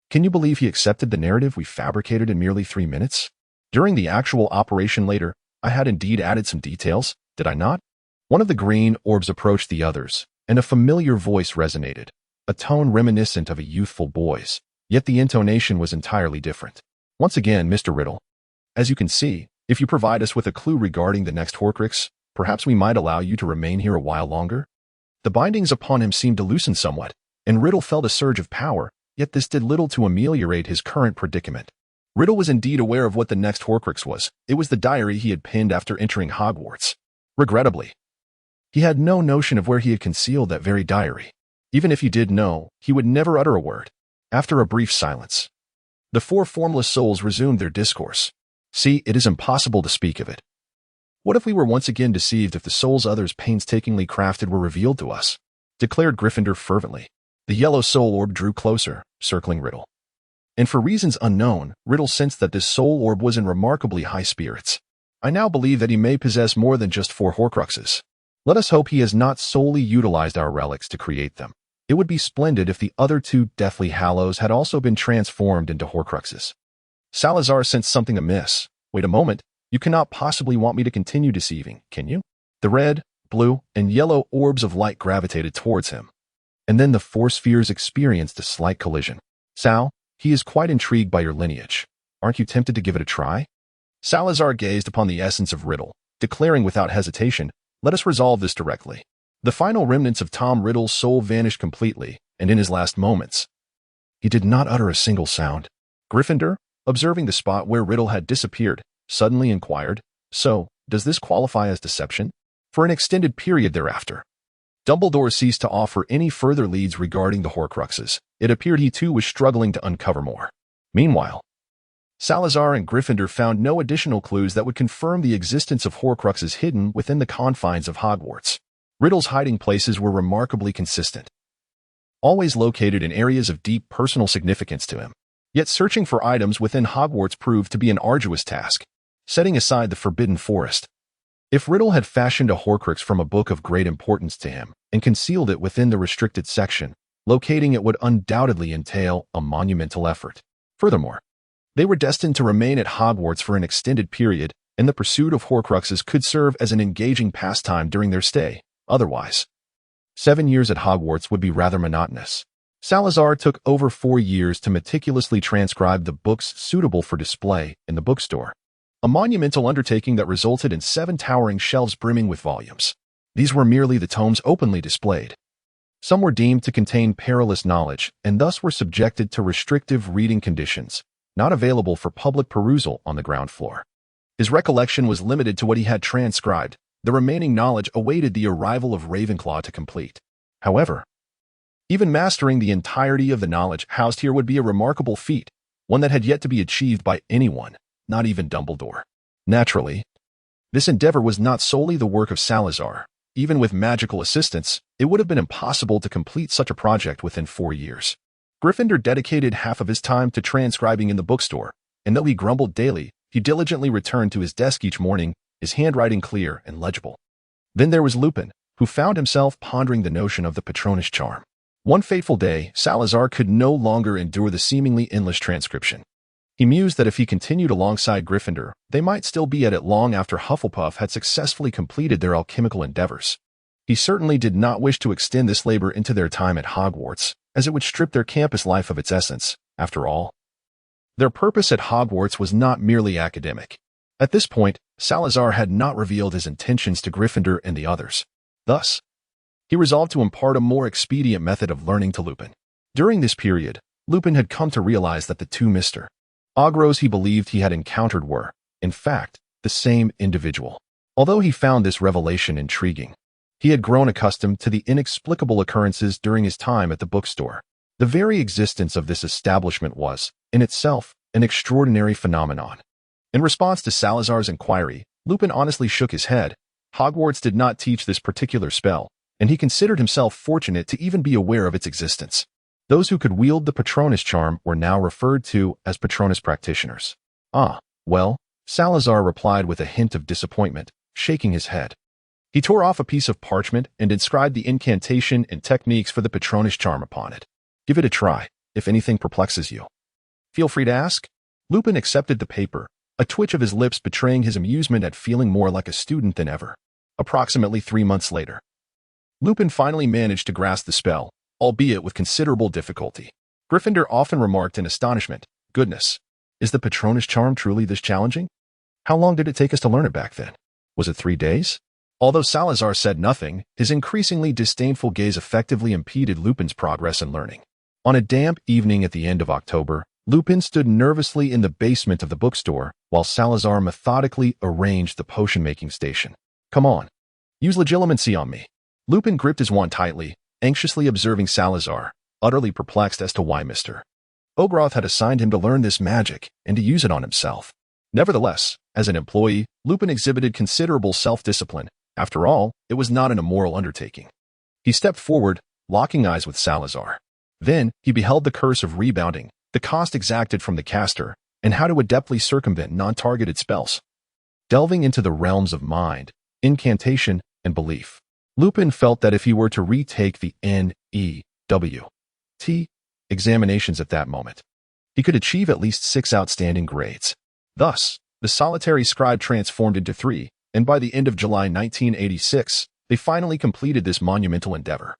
Can you believe he accepted the narrative we fabricated in merely 3 minutes? During the actual operation later, I had indeed added some details, did I not? One of the green orbs approached the others, and a familiar voice resonated, a tone reminiscent of a youthful boy's, yet the intonation was entirely different. Once again, Mr. Riddle, as you can see, if you provide us with a clue regarding the next Horcrux, perhaps we might allow you to remain here a while longer. The bindings upon him seemed to loosen somewhat, and Riddle felt a surge of power, yet this did little to ameliorate his current predicament. Riddle was indeed aware of what the next Horcrux was. It was the diary he had penned after entering Hogwarts. Regrettably, he had no notion of where he had concealed that very diary. Even if he did know, he would never utter a word. After a brief silence, the 4 formless souls resumed their discourse. See, it is impossible to speak of it. What if we were once again deceived if the souls others painstakingly crafted were revealed to us? Declared Gryffindor fervently. The yellow soul orb drew closer, circling Riddle. And for reasons unknown, Riddle sensed that this soul orb was in remarkably high spirits. I now believe that he may possess more than just 4 Horcruxes. Let us hope he has not solely utilized our relics to create them. It would be splendid if the other 2 Deathly Hallows had also been transformed into Horcruxes. Salazar sensed something amiss. Wait a moment, you cannot possibly want me to continue deceiving, can you? The red, blue, and yellow orbs of light gravitated towards him. And then the 4 spheres experienced a slight collision. Sal, he is quite intrigued by your lineage. Aren't you tempted to give it a try? Salazar gazed upon the essence of Riddle, declaring without hesitation, let us resolve this directly. The final remnants of Tom Riddle's soul vanished completely, and in his last moments, he did not utter a single sound. Gryffindor, observing the spot where Riddle had disappeared, suddenly inquired, so, does this qualify as deception? For an extended period thereafter, Dumbledore ceased to offer any further leads regarding the Horcruxes. It appeared he too was struggling to uncover more. Meanwhile, Salazar and Gryffindor found no additional clues that would confirm the existence of Horcruxes hidden within the confines of Hogwarts. Riddle's hiding places were remarkably consistent, always located in areas of deep personal significance to him. Yet searching for items within Hogwarts proved to be an arduous task, setting aside the Forbidden Forest. If Riddle had fashioned a Horcrux from a book of great importance to him and concealed it within the restricted section, locating it would undoubtedly entail a monumental effort. Furthermore, they were destined to remain at Hogwarts for an extended period, and the pursuit of Horcruxes could serve as an engaging pastime during their stay. Otherwise, 7 years at Hogwarts would be rather monotonous. Salazar took over 4 years to meticulously transcribe the books suitable for display in the bookstore, a monumental undertaking that resulted in 7 towering shelves brimming with volumes. These were merely the tomes openly displayed. Some were deemed to contain perilous knowledge and thus were subjected to restrictive reading conditions, not available for public perusal on the ground floor. His recollection was limited to what he had transcribed. The remaining knowledge awaited the arrival of Ravenclaw to complete. However, even mastering the entirety of the knowledge housed here would be a remarkable feat, one that had yet to be achieved by anyone, not even Dumbledore. Naturally, this endeavor was not solely the work of Salazar. Even with magical assistance, it would have been impossible to complete such a project within 4 years. Gryffindor dedicated half of his time to transcribing in the bookstore, and though he grumbled daily, he diligently returned to his desk each morning, his handwriting clear and legible. Then there was Lupin, who found himself pondering the notion of the Patronus charm. One fateful day, Salazar could no longer endure the seemingly endless transcription. He mused that if he continued alongside Gryffindor, they might still be at it long after Hufflepuff had successfully completed their alchemical endeavors. He certainly did not wish to extend this labor into their time at Hogwarts, as it would strip their campus life of its essence. After all, their purpose at Hogwarts was not merely academic. At this point, Salazar had not revealed his intentions to Gryffindor and the others. Thus, he resolved to impart a more expedient method of learning to Lupin. During this period, Lupin had come to realize that the two Mr. Ogros he believed he had encountered were, in fact, the same individual. Although he found this revelation intriguing, he had grown accustomed to the inexplicable occurrences during his time at the bookstore. The very existence of this establishment was, in itself, an extraordinary phenomenon. In response to Salazar's inquiry, Lupin honestly shook his head. Hogwarts did not teach this particular spell, and he considered himself fortunate to even be aware of its existence. Those who could wield the Patronus charm were now referred to as Patronus practitioners. Ah, well, Salazar replied with a hint of disappointment, shaking his head. He tore off a piece of parchment and inscribed the incantation and techniques for the Patronus charm upon it. Give it a try, if anything perplexes you. Feel free to ask. Lupin accepted the paper, a twitch of his lips betraying his amusement at feeling more like a student than ever. Approximately 3 months later, Lupin finally managed to grasp the spell, albeit with considerable difficulty. Gryffindor often remarked in astonishment, "Goodness, is the Patronus charm truly this challenging? How long did it take us to learn it back then? Was it 3 days?" Although Salazar said nothing, his increasingly disdainful gaze effectively impeded Lupin's progress in learning. On a damp evening at the end of October, Lupin stood nervously in the basement of the bookstore while Salazar methodically arranged the potion-making station. "Come on, use legilimency on me." Lupin gripped his wand tightly, anxiously observing Salazar, utterly perplexed as to why Mr. Ogros had assigned him to learn this magic and to use it on himself. Nevertheless, as an employee, Lupin exhibited considerable self-discipline. After all, it was not an immoral undertaking. He stepped forward, locking eyes with Salazar. Then, he beheld the curse of rebounding, the cost exacted from the caster, and how to adeptly circumvent non-targeted spells. Delving into the realms of mind, incantation, and belief, Lupin felt that if he were to retake the NEWT examinations at that moment, he could achieve at least 6 outstanding grades. Thus, the solitary scribe transformed into 3, and by the end of July 1986, they finally completed this monumental endeavor.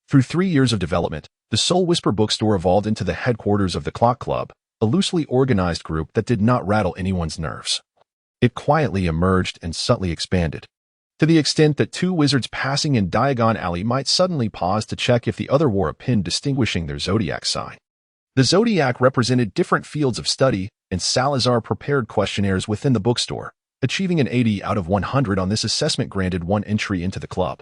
Through 3 years of development, the Soul Whisper bookstore evolved into the headquarters of the Clock Club, a loosely organized group that did not rattle anyone's nerves. It quietly emerged and subtly expanded, to the extent that 2 wizards passing in Diagon Alley might suddenly pause to check if the other wore a pin distinguishing their zodiac sign. The zodiac represented different fields of study, and Salazar prepared questionnaires within the bookstore, achieving an 80 out of 100 on this assessment granted one entry into the club.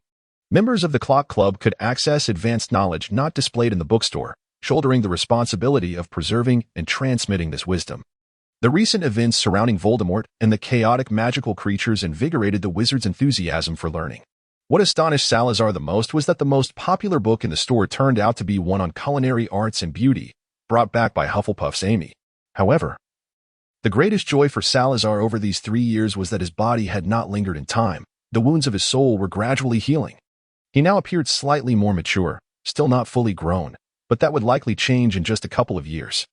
Members of the Clock Club could access advanced knowledge not displayed in the bookstore, shouldering the responsibility of preserving and transmitting this wisdom. The recent events surrounding Voldemort and the chaotic magical creatures invigorated the wizard's enthusiasm for learning. What astonished Salazar the most was that the most popular book in the store turned out to be one on culinary arts and beauty, brought back by Hufflepuff's Amy. However, the greatest joy for Salazar over these 3 years was that his body had not lingered in time. The wounds of his soul were gradually healing. He now appeared slightly more mature, still not fully grown, but that would likely change in just a couple of years.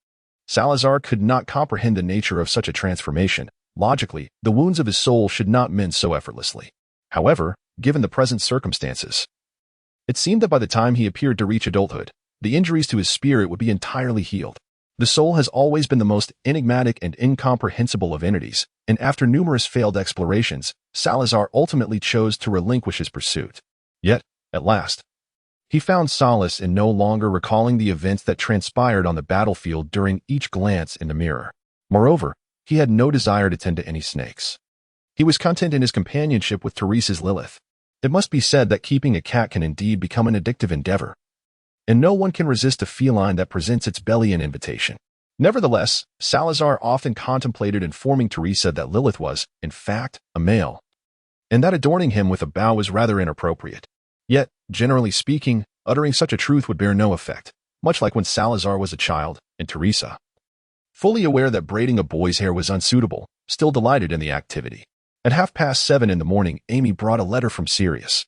Salazar could not comprehend the nature of such a transformation. Logically, the wounds of his soul should not mend so effortlessly. However, given the present circumstances, it seemed that by the time he appeared to reach adulthood, the injuries to his spirit would be entirely healed. The soul has always been the most enigmatic and incomprehensible of entities, and after numerous failed explorations, Salazar ultimately chose to relinquish his pursuit. Yet, at last, he found solace in no longer recalling the events that transpired on the battlefield during each glance in the mirror. Moreover, he had no desire to tend to any snakes. He was content in his companionship with Teresa's Lilith. It must be said that keeping a cat can indeed become an addictive endeavor, and no one can resist a feline that presents its belly an invitation. Nevertheless, Salazar often contemplated informing Teresa that Lilith was, in fact, a male, and that adorning him with a bow was rather inappropriate. Yet, generally speaking, uttering such a truth would bear no effect, much like when Salazar was a child, and Teresa, fully aware that braiding a boy's hair was unsuitable, still delighted in the activity. At 7:30 in the morning, Amy brought a letter from Sirius,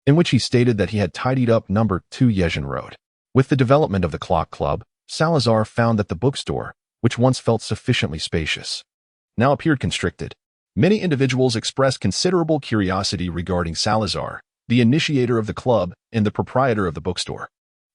in which he stated that he had tidied up number 2 Yezhin Road. With the development of the Clock Club, Salazar found that the bookstore, which once felt sufficiently spacious, now appeared constricted. Many individuals expressed considerable curiosity regarding Salazar, the initiator of the club and the proprietor of the bookstore.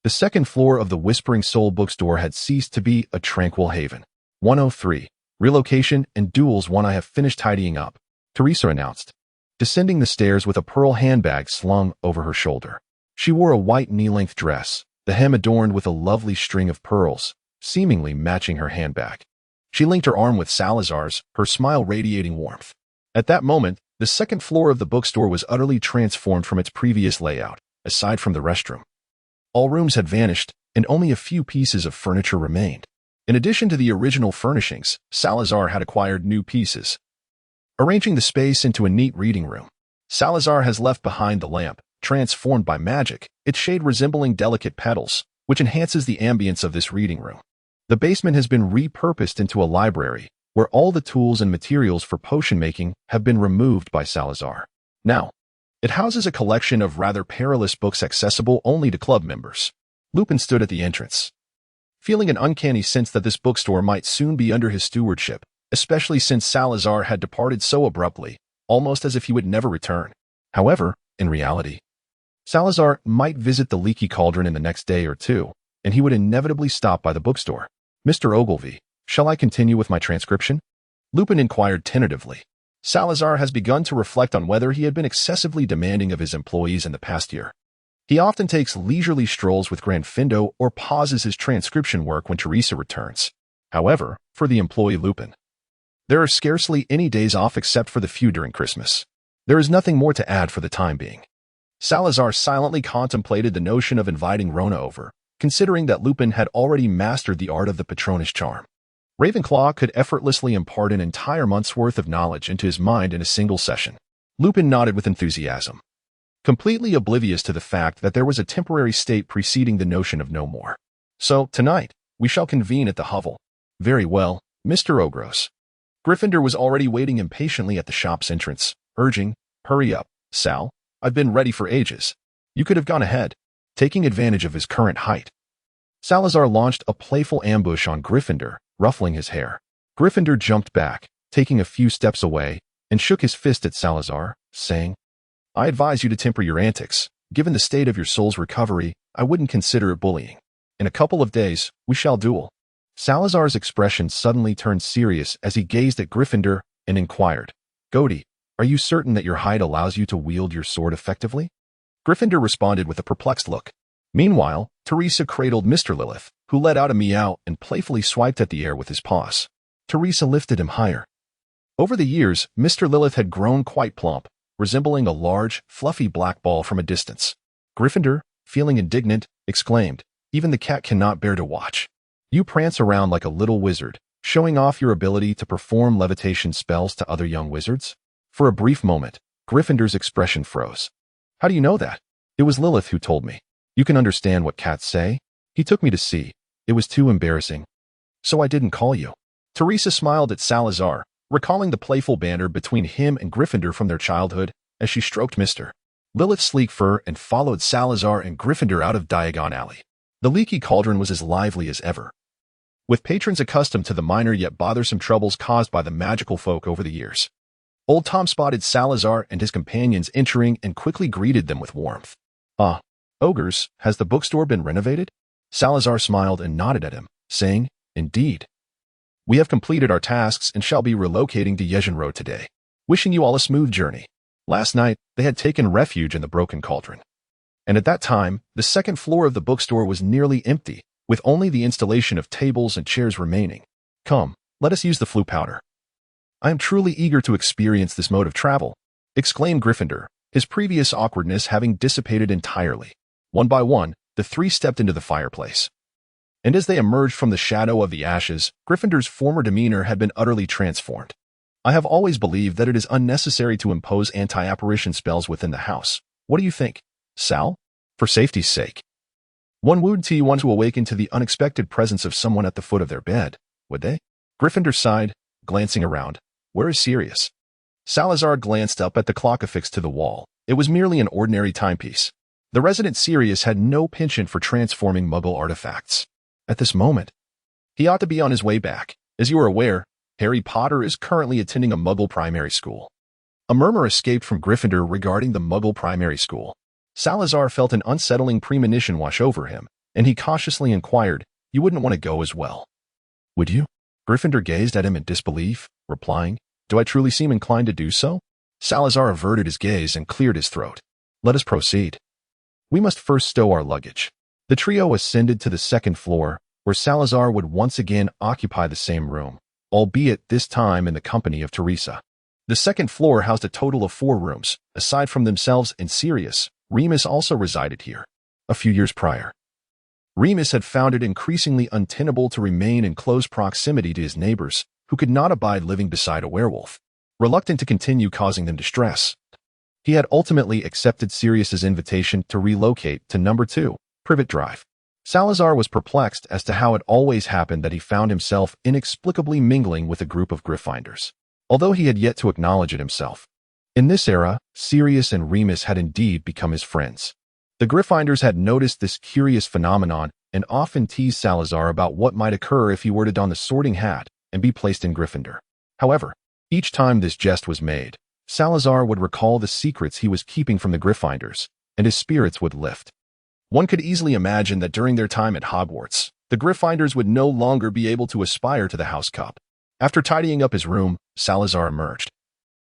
The second floor of the Whispering Soul bookstore had ceased to be a tranquil haven. 103. Relocation and duels. One I have finished tidying up, Teresa announced, descending the stairs with a pearl handbag slung over her shoulder. She wore a white knee-length dress, the hem adorned with a lovely string of pearls, seemingly matching her handbag. She linked her arm with Salazar's, her smile radiating warmth. At that moment, the second floor of the bookstore was utterly transformed from its previous layout, aside from the restroom. All rooms had vanished, and only a few pieces of furniture remained. In addition to the original furnishings, Salazar had acquired new pieces, arranging the space into a neat reading room. Salazar has left behind the lamp, transformed by magic, its shade resembling delicate petals, which enhances the ambience of this reading room. The basement has been repurposed into a library, where all the tools and materials for potion making have been removed by Salazar. Now, it houses a collection of rather perilous books accessible only to club members. Lupin stood at the entrance, feeling an uncanny sense that this bookstore might soon be under his stewardship, especially since Salazar had departed so abruptly, almost as if he would never return. However, in reality, Salazar might visit the Leaky Cauldron in the next day or two, and he would inevitably stop by the bookstore. Mr. Ogilvy, shall I continue with my transcription? Lupin inquired tentatively. Salazar has begun to reflect on whether he had been excessively demanding of his employees in the past year. He often takes leisurely strolls with Gryffindor or pauses his transcription work when Teresa returns. However, for the employee Lupin, there are scarcely any days off except for the few during Christmas. There is nothing more to add for the time being. Salazar silently contemplated the notion of inviting Rona over, considering that Lupin had already mastered the art of the Patronus charm. Ravenclaw could effortlessly impart an entire month's worth of knowledge into his mind in a single session. Lupin nodded with enthusiasm, completely oblivious to the fact that there was a temporary state preceding the notion of no more. So, tonight, we shall convene at the hovel. Very well, Mr. Ogros. Gryffindor was already waiting impatiently at the shop's entrance, urging, hurry up, Sal, I've been ready for ages. You could have gone ahead, taking advantage of his current height. Salazar launched a playful ambush on Gryffindor, ruffling his hair. Gryffindor jumped back, taking a few steps away, and shook his fist at Salazar, saying, I advise you to temper your antics. Given the state of your soul's recovery, I wouldn't consider it bullying. In a couple of days, we shall duel. Salazar's expression suddenly turned serious as he gazed at Gryffindor and inquired, Gody, are you certain that your height allows you to wield your sword effectively? Gryffindor responded with a perplexed look. Meanwhile, Teresa cradled Mr. Lilith, who let out a meow and playfully swiped at the air with his paws. Teresa lifted him higher. Over the years, Mr. Lilith had grown quite plump, resembling a large, fluffy black ball from a distance. Gryffindor, feeling indignant, exclaimed, "Even the cat cannot bear to watch. You prance around like a little wizard, showing off your ability to perform levitation spells to other young wizards?" For a brief moment, Gryffindor's expression froze. "How do you know that?" "It was Lilith who told me. You can understand what cats say. He took me to see. It was too embarrassing. So I didn't call you." Teresa smiled at Salazar, recalling the playful banter between him and Gryffindor from their childhood as she stroked Mr. Lilith's sleek fur and followed Salazar and Gryffindor out of Diagon Alley. The leaky cauldron was as lively as ever, with patrons accustomed to the minor yet bothersome troubles caused by the magical folk over the years. Old Tom spotted Salazar and his companions entering and quickly greeted them with warmth. "Ah, ogres, has the bookstore been renovated?" Salazar smiled and nodded at him, saying, "Indeed. We have completed our tasks and shall be relocating to Yezhin Road today. Wishing you all a smooth journey." Last night, they had taken refuge in the broken cauldron. And at that time, the second floor of the bookstore was nearly empty, with only the installation of tables and chairs remaining. "Come, let us use the flue powder. I am truly eager to experience this mode of travel," exclaimed Gryffindor, his previous awkwardness having dissipated entirely. One by one, the three stepped into the fireplace. And as they emerged from the shadow of the ashes, Gryffindor's former demeanor had been utterly transformed. "I have always believed that it is unnecessary to impose anti-apparition spells within the house. What do you think, Sal? For safety's sake. One wouldn't want to awaken to the unexpected presence of someone at the foot of their bed, would they?" Gryffindor sighed, glancing around. "Where is Sirius?" Salazar glanced up at the clock affixed to the wall. It was merely an ordinary timepiece. The resident Sirius had no penchant for transforming Muggle artifacts. At this moment, he ought to be on his way back. As you are aware, Harry Potter is currently attending a Muggle primary school. A murmur escaped from Gryffindor regarding the Muggle primary school. Salazar felt an unsettling premonition wash over him, and he cautiously inquired, "You wouldn't want to go as well, would you?" Gryffindor gazed at him in disbelief, replying, "Do I truly seem inclined to do so?" Salazar averted his gaze and cleared his throat. "Let us proceed. We must first stow our luggage." The trio ascended to the second floor, where Salazar would once again occupy the same room, albeit this time in the company of Teresa. The second floor housed a total of 4 rooms. Aside from themselves and Sirius, Remus also resided here. A few years prior, Remus had found it increasingly untenable to remain in close proximity to his neighbors, who could not abide living beside a werewolf. Reluctant to continue causing them distress, he had ultimately accepted Sirius's invitation to relocate to number 2, Privet Drive. Salazar was perplexed as to how it always happened that he found himself inexplicably mingling with a group of Gryffindors, although he had yet to acknowledge it himself. In this era, Sirius and Remus had indeed become his friends. The Gryffindors had noticed this curious phenomenon and often teased Salazar about what might occur if he were to don the sorting hat and be placed in Gryffindor. However, each time this jest was made, Salazar would recall the secrets he was keeping from the Gryffindors, and his spirits would lift. One could easily imagine that during their time at Hogwarts, the Gryffindors would no longer be able to aspire to the House Cup. After tidying up his room, Salazar emerged.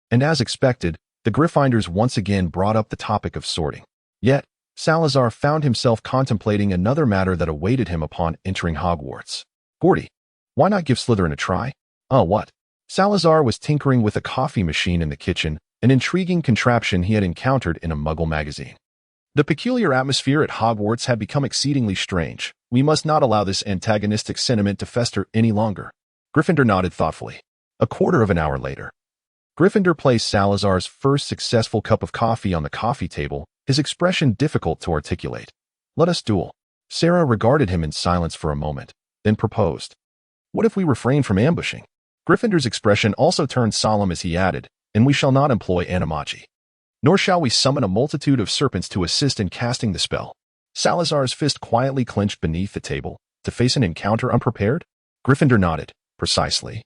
And as expected, the Gryffindors once again brought up the topic of sorting. Yet, Salazar found himself contemplating another matter that awaited him upon entering Hogwarts. "Gordy, why not give Slytherin a try?" "Oh, what?" Salazar was tinkering with a coffee machine in the kitchen, an intriguing contraption he had encountered in a Muggle magazine. The peculiar atmosphere at Hogwarts had become exceedingly strange. We must not allow this antagonistic sentiment to fester any longer. Gryffindor nodded thoughtfully. A quarter of an hour later, Gryffindor placed Salazar's first successful cup of coffee on the coffee table, his expression difficult to articulate. "Let us duel." Sarah regarded him in silence for a moment, then proposed, "What if we refrain from ambushing?" Gryffindor's expression also turned solemn as he added, "And we shall not employ animagi. Nor shall we summon a multitude of serpents to assist in casting the spell." Salazar's fist quietly clenched beneath the table, to face an encounter unprepared? Gryffindor nodded. "Precisely.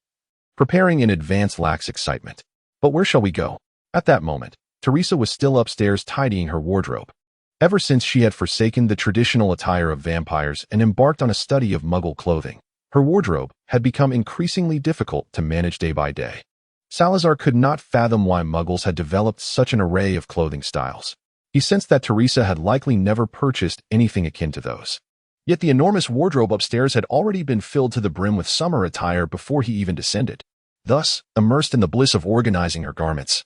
Preparing in advance lacks excitement. But where shall we go?" At that moment, Teresa was still upstairs tidying her wardrobe. Ever since she had forsaken the traditional attire of vampires and embarked on a study of Muggle clothing, her wardrobe had become increasingly difficult to manage day by day. Salazar could not fathom why Muggles had developed such an array of clothing styles. He sensed that Teresa had likely never purchased anything akin to those. Yet the enormous wardrobe upstairs had already been filled to the brim with summer attire before he even descended. Thus, immersed in the bliss of organizing her garments,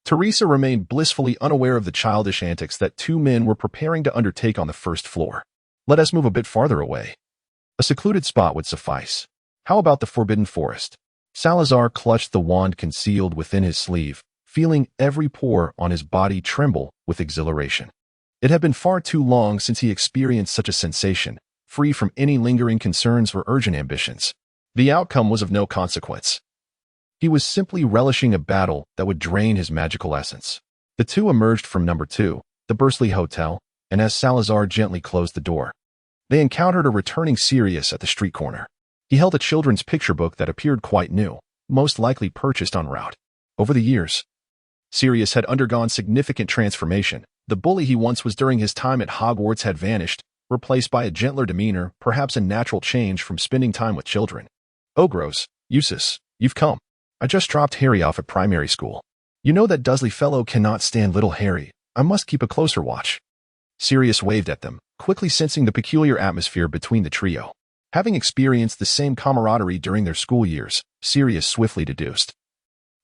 Teresa remained blissfully unaware of the childish antics that two men were preparing to undertake on the first floor. Let us move a bit farther away. A secluded spot would suffice. How about the forbidden forest? Salazar clutched the wand concealed within his sleeve, feeling every pore on his body tremble with exhilaration. It had been far too long since he experienced such a sensation, free from any lingering concerns or urgent ambitions. The outcome was of no consequence. He was simply relishing a battle that would drain his magical essence. The two emerged from number 2, the Bursley Hotel, and as Salazar gently closed the door, they encountered a returning Sirius at the street corner. He held a children's picture book that appeared quite new, most likely purchased en route. Over the years, Sirius had undergone significant transformation. The bully he once was during his time at Hogwarts had vanished, replaced by a gentler demeanor, perhaps a natural change from spending time with children. Ogros, Eustace, you've come. I just dropped Harry off at primary school. You know that Dursley fellow cannot stand little Harry. I must keep a closer watch. Sirius waved at them, quickly sensing the peculiar atmosphere between the trio. Having experienced the same camaraderie during their school years, Sirius swiftly deduced.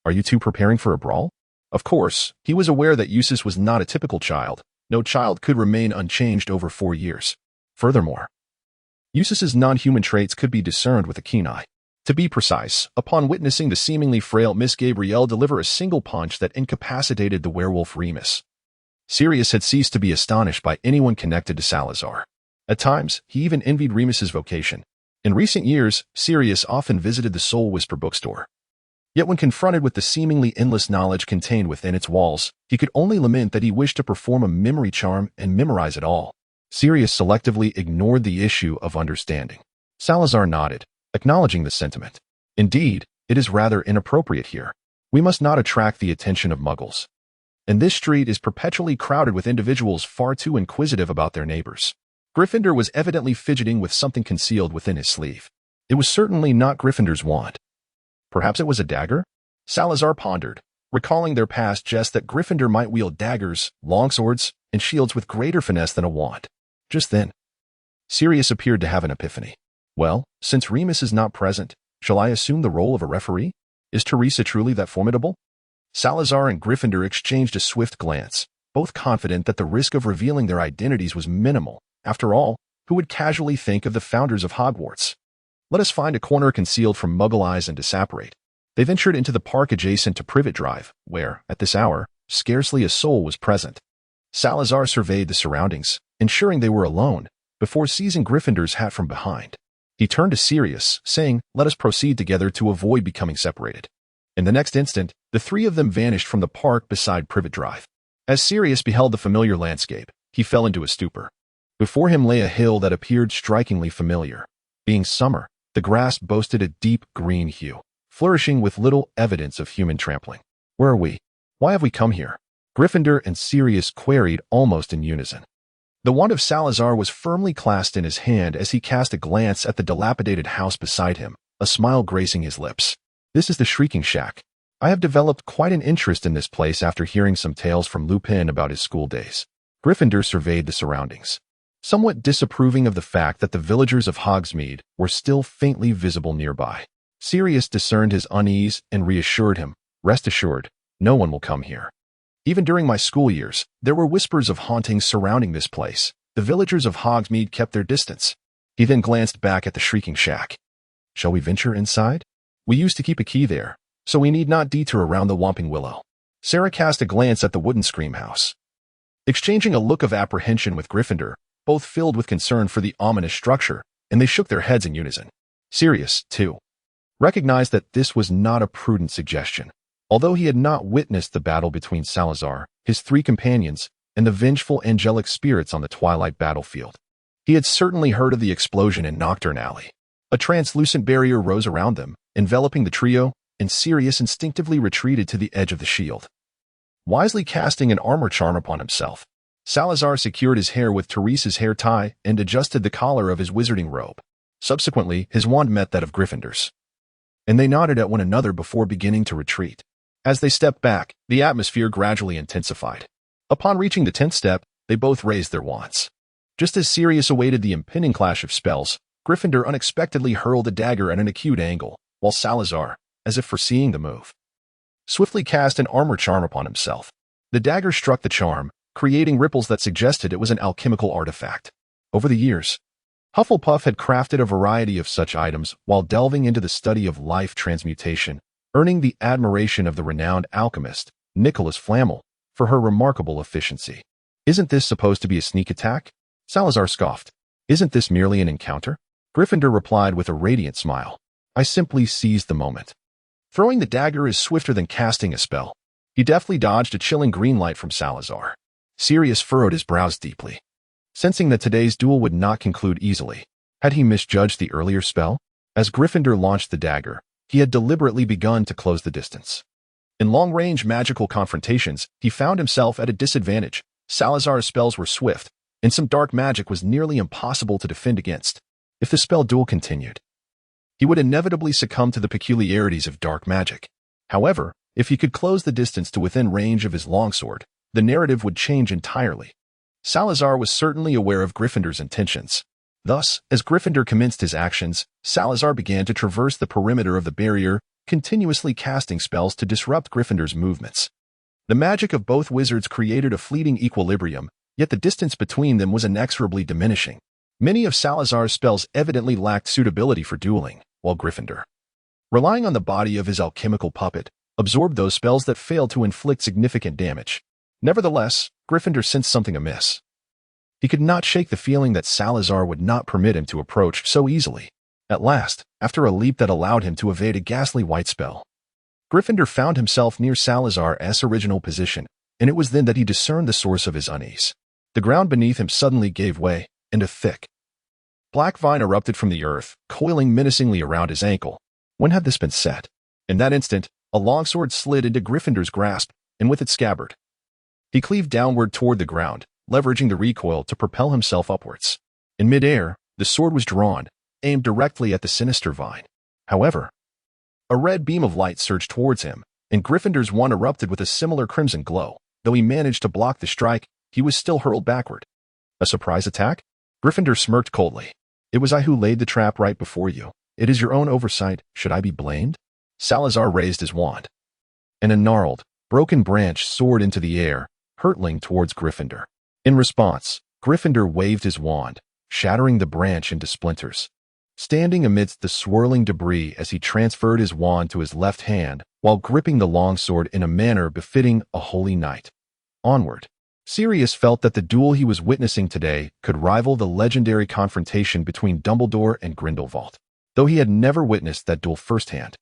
Are you two preparing for a brawl? Of course, he was aware that Eustace was not a typical child. No child could remain unchanged over 4 years. Furthermore, Eustace's non-human traits could be discerned with a keen eye. To be precise, upon witnessing the seemingly frail Miss Gabrielle deliver a single punch that incapacitated the werewolf Remus, Sirius had ceased to be astonished by anyone connected to Salazar. At times, he even envied Remus's vocation. In recent years, Sirius often visited the Soul Whisper bookstore. Yet when confronted with the seemingly endless knowledge contained within its walls, he could only lament that he wished to perform a memory charm and memorize it all. Sirius selectively ignored the issue of understanding. Salazar nodded, acknowledging the sentiment. Indeed, it is rather inappropriate here. We must not attract the attention of muggles. And this street is perpetually crowded with individuals far too inquisitive about their neighbors. Gryffindor was evidently fidgeting with something concealed within his sleeve. It was certainly not Gryffindor's wand. Perhaps it was a dagger? Salazar pondered, recalling their past jest that Gryffindor might wield daggers, longswords, and shields with greater finesse than a wand. Just then, Sirius appeared to have an epiphany. Well, since Remus is not present, shall I assume the role of a referee? Is Teresa truly that formidable? Salazar and Gryffindor exchanged a swift glance, both confident that the risk of revealing their identities was minimal. After all, who would casually think of the founders of Hogwarts? Let us find a corner concealed from Muggle eyes and disapparate. They ventured into the park adjacent to Privet Drive, where, at this hour, scarcely a soul was present. Salazar surveyed the surroundings, ensuring they were alone, before seizing Gryffindor's hat from behind. He turned to Sirius, saying, "Let us proceed together to avoid becoming separated." In the next instant, the three of them vanished from the park beside Privet Drive. As Sirius beheld the familiar landscape, he fell into a stupor. Before him lay a hill that appeared strikingly familiar. Being summer, the grass boasted a deep green hue, flourishing with little evidence of human trampling. Where are we? Why have we come here? Gryffindor and Sirius queried almost in unison. The wand of Salazar was firmly clasped in his hand as he cast a glance at the dilapidated house beside him, a smile gracing his lips. This is the Shrieking Shack. I have developed quite an interest in this place after hearing some tales from Lupin about his school days. Gryffindor surveyed the surroundings, somewhat disapproving of the fact that the villagers of Hogsmeade were still faintly visible nearby. Sirius discerned his unease and reassured him, "Rest assured, no one will come here. Even during my school years, there were whispers of hauntings surrounding this place. The villagers of Hogsmeade kept their distance." He then glanced back at the Shrieking Shack. "Shall we venture inside? We used to keep a key there, so we need not detour around the Whomping Willow." Sarah cast a glance at the wooden scream house, exchanging a look of apprehension with Gryffindor, both filled with concern for the ominous structure, and they shook their heads in unison. Sirius, too, recognized that this was not a prudent suggestion. Although he had not witnessed the battle between Salazar, his three companions, and the vengeful angelic spirits on the twilight battlefield, he had certainly heard of the explosion in Nocturne Alley. A translucent barrier rose around them, enveloping the trio, and Sirius instinctively retreated to the edge of the shield. Wisely casting an armor charm upon himself, Salazar secured his hair with Teresa's hair tie and adjusted the collar of his wizarding robe. Subsequently, his wand met that of Gryffindor's, and they nodded at one another before beginning to retreat. As they stepped back, the atmosphere gradually intensified. Upon reaching the 10th step, they both raised their wands. Just as Sirius awaited the impending clash of spells, Gryffindor unexpectedly hurled a dagger at an acute angle, while Salazar, as if foreseeing the move, swiftly cast an armor charm upon himself. The dagger struck the charm, creating ripples that suggested it was an alchemical artifact. Over the years, Hufflepuff had crafted a variety of such items while delving into the study of life transmutation, earning the admiration of the renowned alchemist, Nicholas Flamel, for her remarkable efficiency. "Isn't this supposed to be a sneak attack?" Salazar scoffed. "Isn't this merely an encounter?" Gryffindor replied with a radiant smile. "I simply seized the moment." Throwing the dagger is swifter than casting a spell. He deftly dodged a chilling green light from Salazar. Sirius furrowed his brows deeply, sensing that today's duel would not conclude easily. Had he misjudged the earlier spell? As Gryffindor launched the dagger, he had deliberately begun to close the distance. In long-range magical confrontations, he found himself at a disadvantage. Salazar's spells were swift, and some dark magic was nearly impossible to defend against. If the spell duel continued, he would inevitably succumb to the peculiarities of dark magic. However, if he could close the distance to within range of his longsword, the narrative would change entirely. Salazar was certainly aware of Gryffindor's intentions. Thus, as Gryffindor commenced his actions, Salazar began to traverse the perimeter of the barrier, continuously casting spells to disrupt Gryffindor's movements. The magic of both wizards created a fleeting equilibrium, yet the distance between them was inexorably diminishing. Many of Salazar's spells evidently lacked suitability for dueling, while Gryffindor, relying on the body of his alchemical puppet, absorbed those spells that failed to inflict significant damage. Nevertheless, Gryffindor sensed something amiss. He could not shake the feeling that Salazar would not permit him to approach so easily. At last, after a leap that allowed him to evade a ghastly white spell, Gryffindor found himself near Salazar's original position, and it was then that he discerned the source of his unease. The ground beneath him suddenly gave way, and a thick, black vine erupted from the earth, coiling menacingly around his ankle. When had this been set? In that instant, a longsword slid into Gryffindor's grasp, and with its scabbard, he cleaved downward toward the ground, leveraging the recoil to propel himself upwards. In midair, the sword was drawn, aimed directly at the sinister vine. However, a red beam of light surged towards him, and Gryffindor's one erupted with a similar crimson glow. Though he managed to block the strike, he was still hurled backward. A surprise attack? Gryffindor smirked coldly. "It was I who laid the trap right before you. It is your own oversight. Should I be blamed?" Salazar raised his wand, and a gnarled, broken branch soared into the air, hurtling towards Gryffindor. In response, Gryffindor waved his wand, shattering the branch into splinters. Standing amidst the swirling debris as he transferred his wand to his left hand, while gripping the longsword in a manner befitting a holy knight. Onward. Sirius felt that the duel he was witnessing today could rival the legendary confrontation between Dumbledore and Grindelwald. Though he had never witnessed that duel firsthand,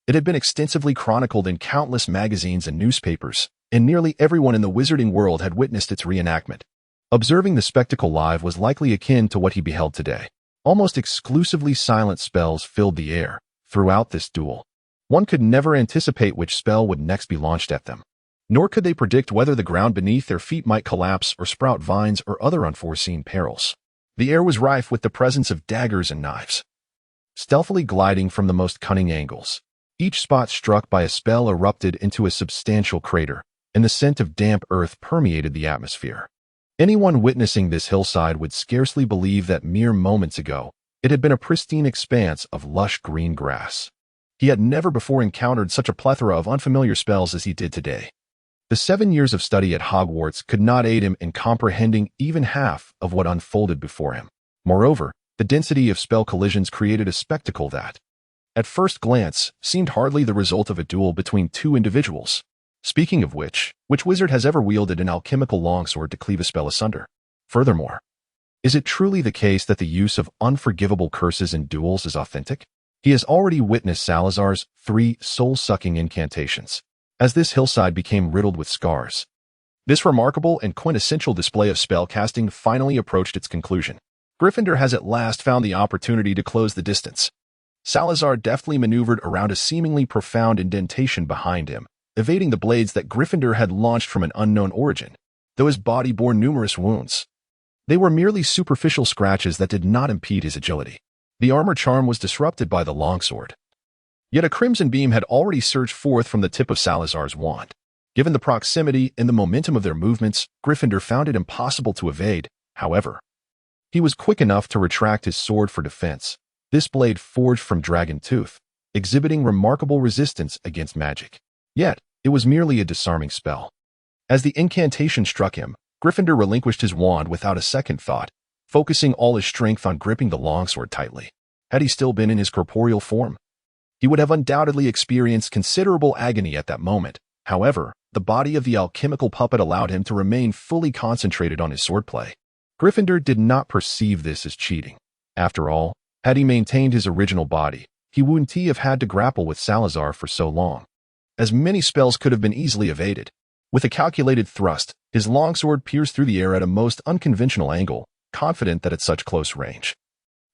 it had been extensively chronicled in countless magazines and newspapers, and nearly everyone in the wizarding world had witnessed its reenactment. Observing the spectacle live was likely akin to what he beheld today. Almost exclusively silent spells filled the air. Throughout this duel, one could never anticipate which spell would next be launched at them. Nor could they predict whether the ground beneath their feet might collapse or sprout vines or other unforeseen perils. The air was rife with the presence of daggers and knives, stealthily gliding from the most cunning angles. Each spot struck by a spell erupted into a substantial crater, and the scent of damp earth permeated the atmosphere. Anyone witnessing this hillside would scarcely believe that mere moments ago, it had been a pristine expanse of lush green grass. He had never before encountered such a plethora of unfamiliar spells as he did today. The 7 years of study at Hogwarts could not aid him in comprehending even half of what unfolded before him. Moreover, the density of spell collisions created a spectacle that, at first glance, seemed hardly the result of a duel between two individuals. Speaking of which wizard has ever wielded an alchemical longsword to cleave a spell asunder? Furthermore, is it truly the case that the use of unforgivable curses in duels is authentic? He has already witnessed Salazar's 3 soul-sucking incantations, as this hillside became riddled with scars. This remarkable and quintessential display of spell casting finally approached its conclusion. Gryffindor has at last found the opportunity to close the distance. Salazar deftly maneuvered around a seemingly profound indentation behind him, evading the blades that Gryffindor had launched from an unknown origin. Though his body bore numerous wounds, they were merely superficial scratches that did not impede his agility. The armor charm was disrupted by the longsword. Yet a crimson beam had already surged forth from the tip of Salazar's wand. Given the proximity and the momentum of their movements, Gryffindor found it impossible to evade. However, he was quick enough to retract his sword for defense, this blade forged from dragon tooth, exhibiting remarkable resistance against magic. Yet, it was merely a disarming spell. As the incantation struck him, Gryffindor relinquished his wand without a second thought, focusing all his strength on gripping the longsword tightly. Had he still been in his corporeal form, he would have undoubtedly experienced considerable agony at that moment. However, the body of the alchemical puppet allowed him to remain fully concentrated on his swordplay. Gryffindor did not perceive this as cheating. After all, had he maintained his original body, he wouldn't have had to grapple with Salazar for so long. As many spells could have been easily evaded. With a calculated thrust, his longsword pierced through the air at a most unconventional angle, confident that at such close range,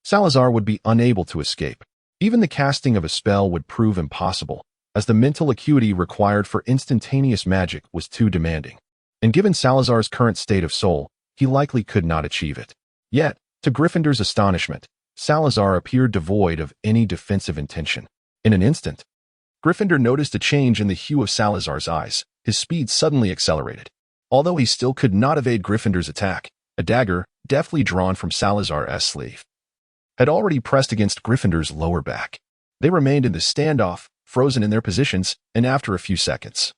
Salazar would be unable to escape. Even the casting of a spell would prove impossible, as the mental acuity required for instantaneous magic was too demanding. And given Salazar's current state of soul, he likely could not achieve it. Yet, to Gryffindor's astonishment, Salazar appeared devoid of any defensive intention. In an instant, Gryffindor noticed a change in the hue of Salazar's eyes. His speed suddenly accelerated. Although he still could not evade Gryffindor's attack, a dagger, deftly drawn from Salazar's sleeve, had already pressed against Gryffindor's lower back. They remained in the standoff, frozen in their positions, and after a few seconds,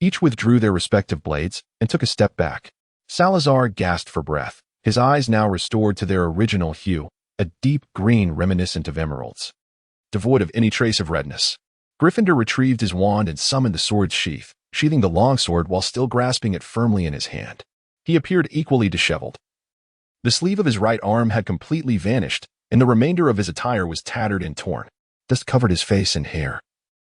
each withdrew their respective blades and took a step back. Salazar gasped for breath, his eyes now restored to their original hue, a deep green reminiscent of emeralds, devoid of any trace of redness. Gryffindor retrieved his wand and summoned the sword's sheath, sheathing the longsword while still grasping it firmly in his hand. He appeared equally disheveled. The sleeve of his right arm had completely vanished, and the remainder of his attire was tattered and torn. Dust covered his face and hair,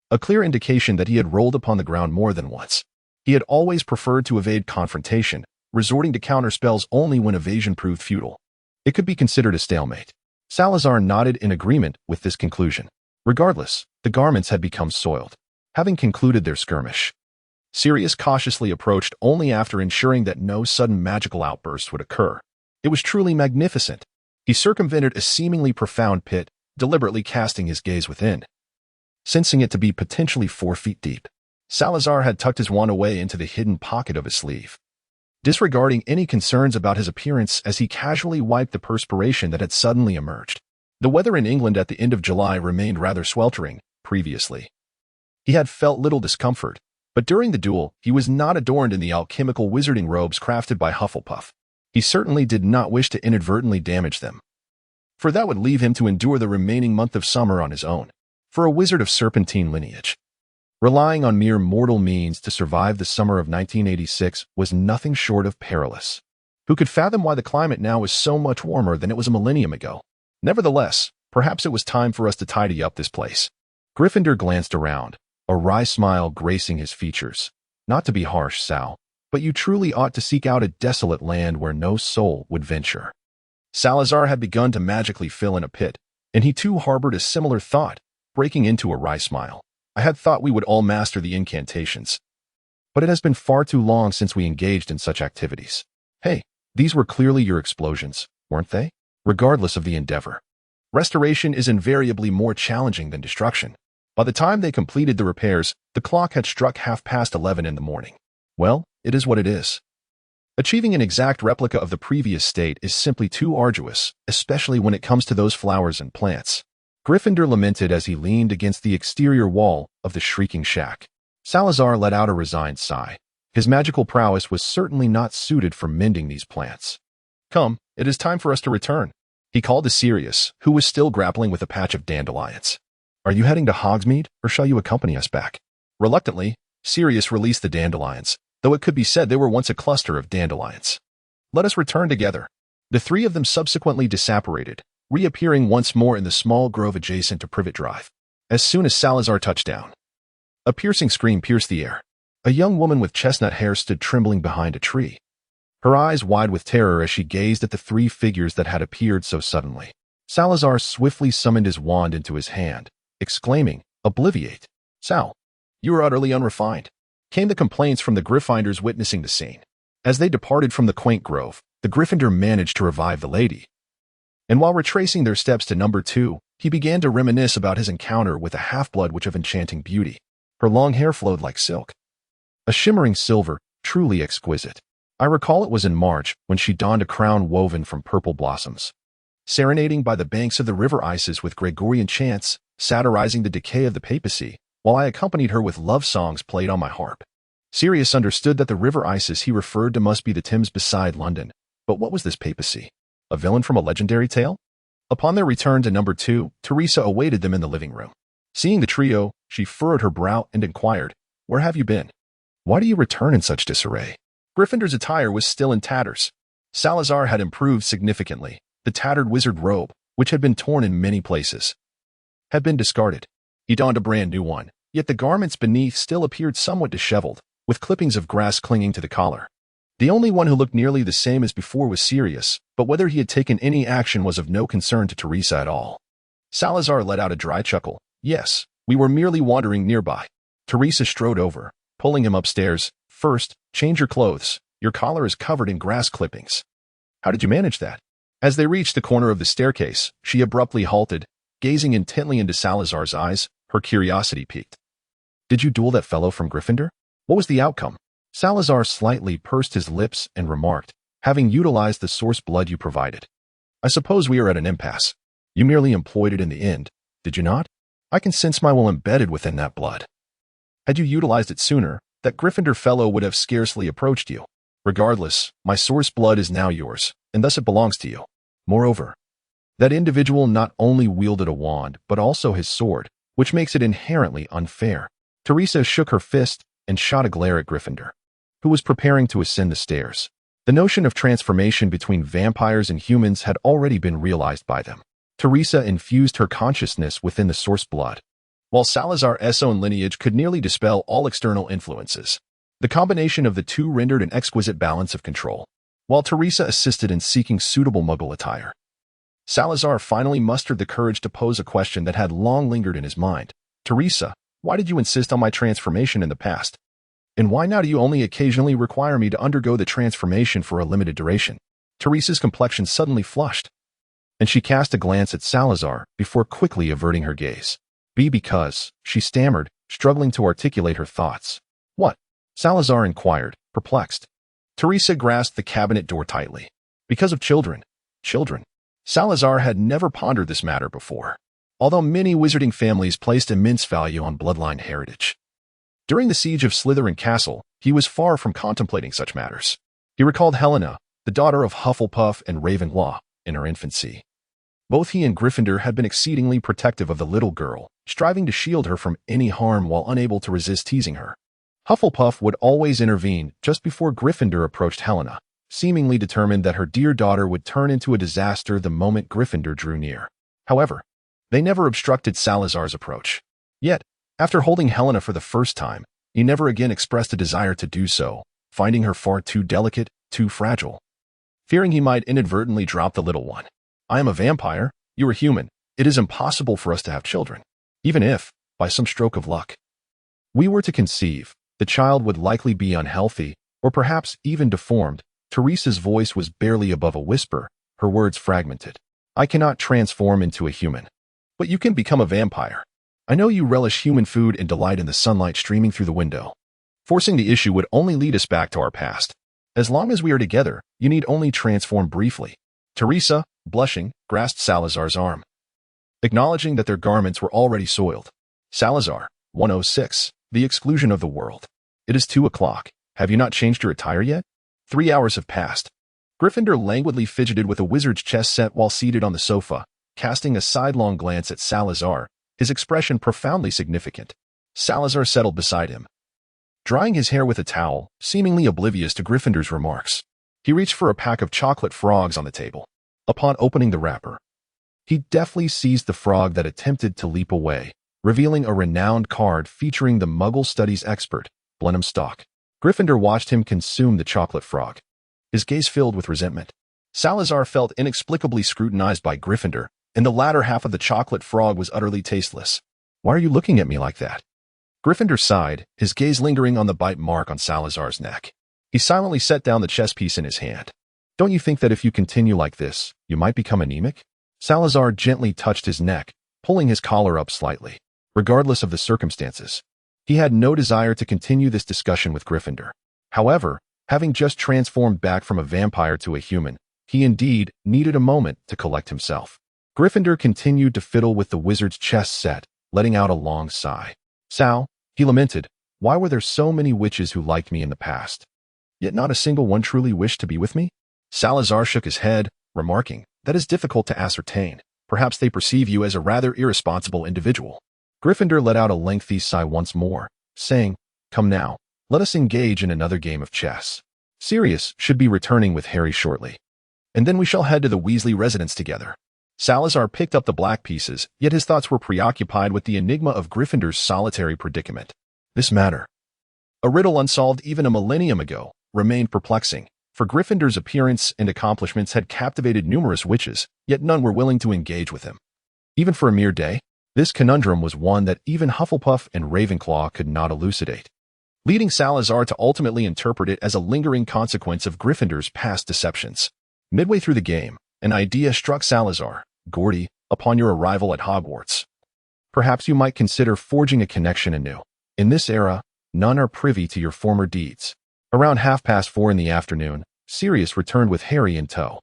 a clear indication that he had rolled upon the ground more than once. He had always preferred to evade confrontation, resorting to counter spells only when evasion proved futile. It could be considered a stalemate. Salazar nodded in agreement with this conclusion. Regardless, the garments had become soiled. Having concluded their skirmish, Sirius cautiously approached only after ensuring that no sudden magical outburst would occur. It was truly magnificent. He circumvented a seemingly profound pit, deliberately casting his gaze within, sensing it to be potentially 4 feet deep. Salazar had tucked his wand away into the hidden pocket of his sleeve, disregarding any concerns about his appearance as he casually wiped the perspiration that had suddenly emerged. The weather in England at the end of July remained rather sweltering. Previously, he had felt little discomfort, but during the duel, he was not adorned in the alchemical wizarding robes crafted by Hufflepuff. He certainly did not wish to inadvertently damage them, for that would leave him to endure the remaining month of summer on his own. For a wizard of Serpentine lineage, relying on mere mortal means to survive the summer of 1986 was nothing short of perilous. Who could fathom why the climate now was so much warmer than it was a millennium ago? Nevertheless, perhaps it was time for us to tidy up this place. Gryffindor glanced around, a wry smile gracing his features. Not to be harsh, Sal, but you truly ought to seek out a desolate land where no soul would venture. Salazar had begun to magically fill in a pit, and he too harbored a similar thought, breaking into a wry smile. I had thought we would all master the incantations, but it has been far too long since we engaged in such activities. Hey, these were clearly your explosions, weren't they? Regardless of the endeavor, restoration is invariably more challenging than destruction. By the time they completed the repairs, the clock had struck 11:30 in the morning. Well, it is what it is. Achieving an exact replica of the previous state is simply too arduous, especially when it comes to those flowers and plants. Gryffindor lamented as he leaned against the exterior wall of the shrieking shack. Salazar let out a resigned sigh. His magical prowess was certainly not suited for mending these plants. Come, it is time for us to return, he called to Sirius, who was still grappling with a patch of dandelions. Are you heading to Hogsmeade, or shall you accompany us back? Reluctantly, Sirius released the dandelions, though it could be said they were once a cluster of dandelions. Let us return together. The 3 of them subsequently disapparated, reappearing once more in the small grove adjacent to Privet Drive. As soon as Salazar touched down, a piercing scream pierced the air. A young woman with chestnut hair stood trembling behind a tree, her eyes wide with terror as she gazed at the 3 figures that had appeared so suddenly. Salazar swiftly summoned his wand into his hand, exclaiming, "Obliviate! Sal, you are utterly unrefined," came the complaints from the Gryffindors witnessing the scene. As they departed from the quaint grove, the Gryffindor managed to revive the lady, and while retracing their steps to number 2, he began to reminisce about his encounter with a half-blood witch of enchanting beauty. Her long hair flowed like silk, a shimmering silver, truly exquisite. I recall it was in March when she donned a crown woven from purple blossoms, serenading by the banks of the river Isis with Gregorian chants, satirizing the decay of the papacy, while I accompanied her with love songs played on my harp. Sirius understood that the river Isis he referred to must be the Thames beside London. But what was this papacy? A villain from a legendary tale? Upon their return to number 2, Teresa awaited them in the living room. Seeing the trio, she furrowed her brow and inquired, "Where have you been? Why do you return in such disarray?" Gryffindor's attire was still in tatters. Salazar had improved significantly. The tattered wizard robe, which had been torn in many places, had been discarded. He donned a brand new one, yet the garments beneath still appeared somewhat disheveled, with clippings of grass clinging to the collar. The only one who looked nearly the same as before was Sirius, but whether he had taken any action was of no concern to Teresa at all. Salazar let out a dry chuckle. "Yes, we were merely wandering nearby." Teresa strode over, pulling him upstairs. "First, change your clothes. Your collar is covered in grass clippings." "How did you manage that?" As they reached the corner of the staircase, she abruptly halted, gazing intently into Salazar's eyes, her curiosity piqued. "Did you duel that fellow from Gryffindor? What was the outcome?" Salazar slightly pursed his lips and remarked, "Having utilized the source blood you provided, I suppose we are at an impasse. You merely employed it in the end, did you not? I can sense my will embedded within that blood. Had you utilized it sooner, that Gryffindor fellow would have scarcely approached you. Regardless, my source blood is now yours, and thus it belongs to you. Moreover, that individual not only wielded a wand, but also his sword, which makes it inherently unfair." Teresa shook her fist and shot a glare at Gryffindor, who was preparing to ascend the stairs. The notion of transformation between vampires and humans had already been realized by them. Teresa infused her consciousness within the source blood, while Salazar's own lineage could nearly dispel all external influences. The combination of the two rendered an exquisite balance of control, while Teresa assisted in seeking suitable Muggle attire. Salazar finally mustered the courage to pose a question that had long lingered in his mind. "Teresa, why did you insist on my transformation in the past? And why now do you only occasionally require me to undergo the transformation for a limited duration?" Teresa's complexion suddenly flushed, and she cast a glance at Salazar before quickly averting her gaze. Because, she stammered, struggling to articulate her thoughts. "What?" Salazar inquired, perplexed. Teresa grasped the cabinet door tightly. "Because of children." Children? Salazar had never pondered this matter before, although many wizarding families placed immense value on bloodline heritage. During the siege of Slytherin Castle, he was far from contemplating such matters. He recalled Helena, the daughter of Hufflepuff and Ravenclaw, in her infancy. Both he and Gryffindor had been exceedingly protective of the little girl, striving to shield her from any harm while unable to resist teasing her. Hufflepuff would always intervene just before Gryffindor approached Helena, seemingly determined that her dear daughter would turn into a disaster the moment Gryffindor drew near. However, they never obstructed Salazar's approach. Yet, after holding Helena for the first time, he never again expressed a desire to do so, finding her far too delicate, too fragile. Fearing he might inadvertently drop the little one. "I am a vampire, you are human. It is impossible for us to have children. Even if, by some stroke of luck, we were to conceive, the child would likely be unhealthy, or perhaps even deformed." Teresa's voice was barely above a whisper, her words fragmented. "I cannot transform into a human. But you can become a vampire. I know you relish human food and delight in the sunlight streaming through the window. Forcing the issue would only lead us back to our past. As long as we are together, you need only transform briefly." Teresa, blushing, grasped Salazar's arm, acknowledging that their garments were already soiled. "Salazar, 106, the exclusion of the world. It is 2 o'clock. Have you not changed your attire yet? 3 hours have passed." Gryffindor languidly fidgeted with a wizard's chess set while seated on the sofa, casting a sidelong glance at Salazar, his expression profoundly significant. Salazar settled beside him, drying his hair with a towel, seemingly oblivious to Gryffindor's remarks. He reached for a pack of chocolate frogs on the table. Upon opening the wrapper, he deftly seized the frog that attempted to leap away, revealing a renowned card featuring the Muggle studies expert, Blenheim Stock. Gryffindor watched him consume the chocolate frog, his gaze filled with resentment. Salazar felt inexplicably scrutinized by Gryffindor, and the latter half of the chocolate frog was utterly tasteless. "Why are you looking at me like that?" Gryffindor sighed, his gaze lingering on the bite mark on Salazar's neck. He silently set down the chess piece in his hand. "Don't you think that if you continue like this, you might become anemic?" Salazar gently touched his neck, pulling his collar up slightly. Regardless of the circumstances, he had no desire to continue this discussion with Gryffindor. However, having just transformed back from a vampire to a human, he indeed needed a moment to collect himself. Gryffindor continued to fiddle with the wizard's chess set, letting out a long sigh. Sal, he lamented, why were there so many witches who liked me in the past? Yet not a single one truly wished to be with me? Salazar shook his head, remarking, that is difficult to ascertain. Perhaps they perceive you as a rather irresponsible individual. Gryffindor let out a lengthy sigh once more, saying, come now, let us engage in another game of chess. Sirius should be returning with Harry shortly. And then we shall head to the Weasley residence together. Salazar picked up the black pieces, yet his thoughts were preoccupied with the enigma of Gryffindor's solitary predicament. This matter, a riddle unsolved even a millennium ago, remained perplexing, for Gryffindor's appearance and accomplishments had captivated numerous witches, yet none were willing to engage with him. Even for a mere day, this conundrum was one that even Hufflepuff and Ravenclaw could not elucidate, leading Salazar to ultimately interpret it as a lingering consequence of Gryffindor's past deceptions. Midway through the game, an idea struck Salazar. Gordy, upon your arrival at Hogwarts, perhaps you might consider forging a connection anew. In this era, none are privy to your former deeds. Around 4:30 in the afternoon, Sirius returned with Harry in tow.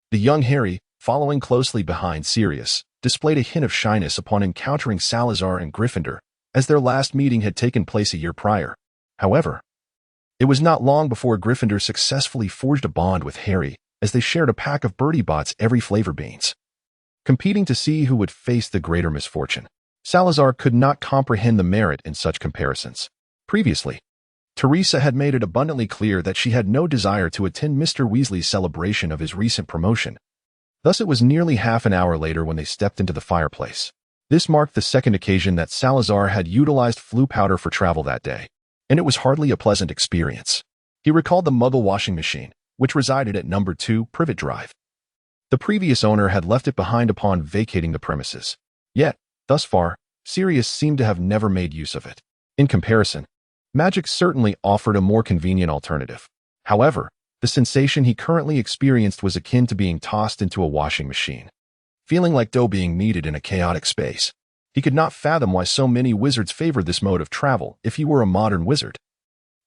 The young Harry, following closely behind Sirius, displayed a hint of shyness upon encountering Salazar and Gryffindor, as their last meeting had taken place a year prior. However, it was not long before Gryffindor successfully forged a bond with Harry, as they shared a pack of Birdie Bots every flavor beans, competing to see who would face the greater misfortune. Salazar could not comprehend the merit in such comparisons. Previously, Teresa had made it abundantly clear that she had no desire to attend Mr. Weasley's celebration of his recent promotion. Thus it was nearly half an hour later when they stepped into the fireplace. This marked the second occasion that Salazar had utilized Floo powder for travel that day, and it was hardly a pleasant experience. He recalled the Muggle washing machine, which resided at number 2 Privet Drive. The previous owner had left it behind upon vacating the premises. Yet, thus far, Sirius seemed to have never made use of it. In comparison, magic certainly offered a more convenient alternative. However, the sensation he currently experienced was akin to being tossed into a washing machine, feeling like dough being kneaded in a chaotic space. He could not fathom why so many wizards favored this mode of travel if he were a modern wizard.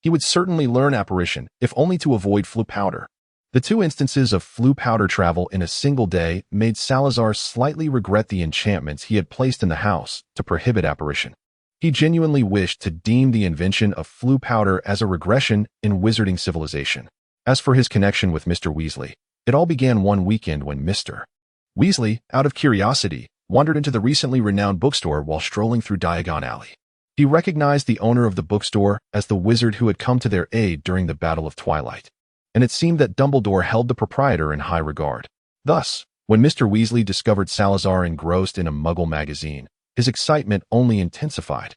He would certainly learn apparition, if only to avoid Floo powder. The 2 instances of Floo powder travel in a single day made Salazar slightly regret the enchantments he had placed in the house to prohibit apparition. He genuinely wished to deem the invention of Floo powder as a regression in wizarding civilization. As for his connection with Mr. Weasley, it all began one weekend when Mr. Weasley, out of curiosity, wandered into the recently renowned bookstore while strolling through Diagon Alley. He recognized the owner of the bookstore as the wizard who had come to their aid during the Battle of Twilight, and it seemed that Dumbledore held the proprietor in high regard. Thus, when Mr. Weasley discovered Salazar engrossed in a Muggle magazine, his excitement only intensified.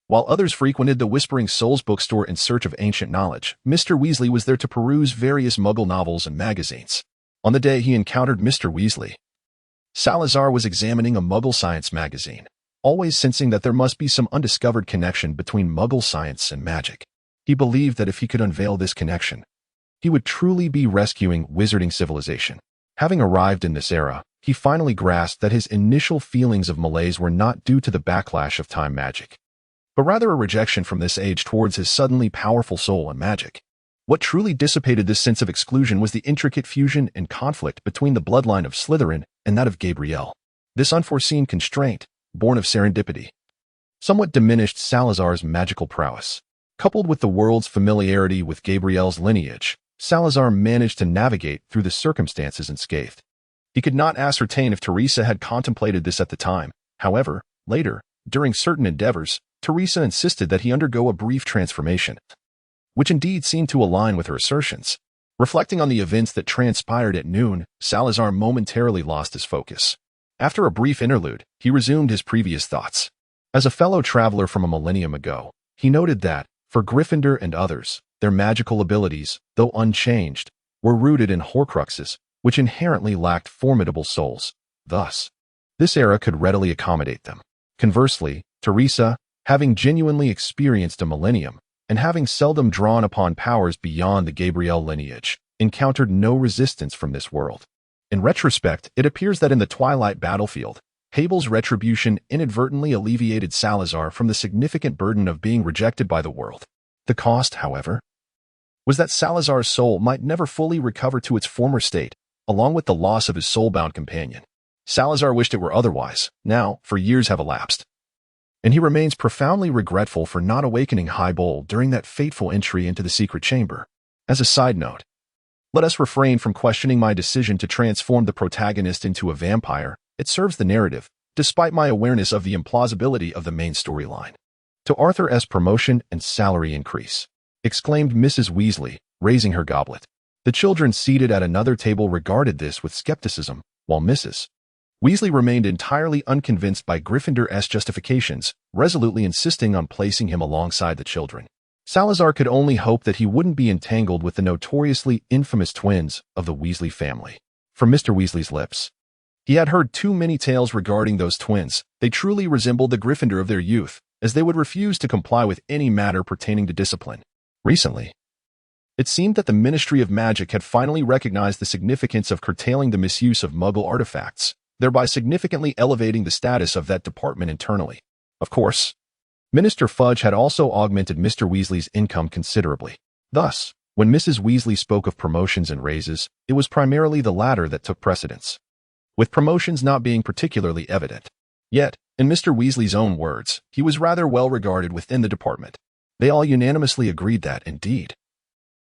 While others frequented the Whispering Souls bookstore in search of ancient knowledge, Mr. Weasley was there to peruse various Muggle novels and magazines. On the day he encountered Mr. Weasley, Salazar was examining a Muggle science magazine, always sensing that there must be some undiscovered connection between Muggle science and magic. He believed that if he could unveil this connection, he would truly be rescuing wizarding civilization. Having arrived in this era, he finally grasped that his initial feelings of malaise were not due to the backlash of time magic, but rather a rejection from this age towards his suddenly powerful soul and magic. What truly dissipated this sense of exclusion was the intricate fusion and conflict between the bloodline of Slytherin and that of Gabrielle. This unforeseen constraint, born of serendipity, somewhat diminished Salazar's magical prowess. Coupled with the world's familiarity with Gabrielle's lineage, Salazar managed to navigate through the circumstances unscathed. He could not ascertain if Teresa had contemplated this at the time. However, later, during certain endeavors, Teresa insisted that he undergo a brief transformation, which indeed seemed to align with her assertions. Reflecting on the events that transpired at noon, Salazar momentarily lost his focus. After a brief interlude, he resumed his previous thoughts. As a fellow traveler from a millennium ago, he noted that, for Gryffindor and others, their magical abilities, though unchanged, were rooted in Horcruxes, which inherently lacked formidable souls. Thus, this era could readily accommodate them. Conversely, Teresa, having genuinely experienced a millennium, and having seldom drawn upon powers beyond the Gabrielle lineage, encountered no resistance from this world. In retrospect, it appears that in the Twilight battlefield, Habel's retribution inadvertently alleviated Salazar from the significant burden of being rejected by the world. The cost, however, was that Salazar's soul might never fully recover to its former state, along with the loss of his soul-bound companion. Salazar wished it were otherwise. Now, for years have elapsed and he remains profoundly regretful for not awakening Highbowl during that fateful entry into the secret chamber. As a side note, let us refrain from questioning my decision to transform the protagonist into a vampire. It serves the narrative, despite my awareness of the implausibility of the main storyline. To Arthur's promotion and salary increase, exclaimed Mrs. Weasley, raising her goblet. The children seated at another table regarded this with skepticism, while Mrs. Weasley remained entirely unconvinced by Gryffindor's justifications, resolutely insisting on placing him alongside the children. Salazar could only hope that he wouldn't be entangled with the notoriously infamous twins of the Weasley family. From Mr. Weasley's lips, he had heard too many tales regarding those twins. They truly resembled the Gryffindor of their youth, as they would refuse to comply with any matter pertaining to discipline. Recently, it seemed that the Ministry of Magic had finally recognized the significance of curtailing the misuse of Muggle artifacts, thereby significantly elevating the status of that department internally. Of course, Minister Fudge had also augmented Mr. Weasley's income considerably. Thus, when Mrs. Weasley spoke of promotions and raises, it was primarily the latter that took precedence, with promotions not being particularly evident. Yet, in Mr. Weasley's own words, he was rather well regarded within the department. They all unanimously agreed that, indeed,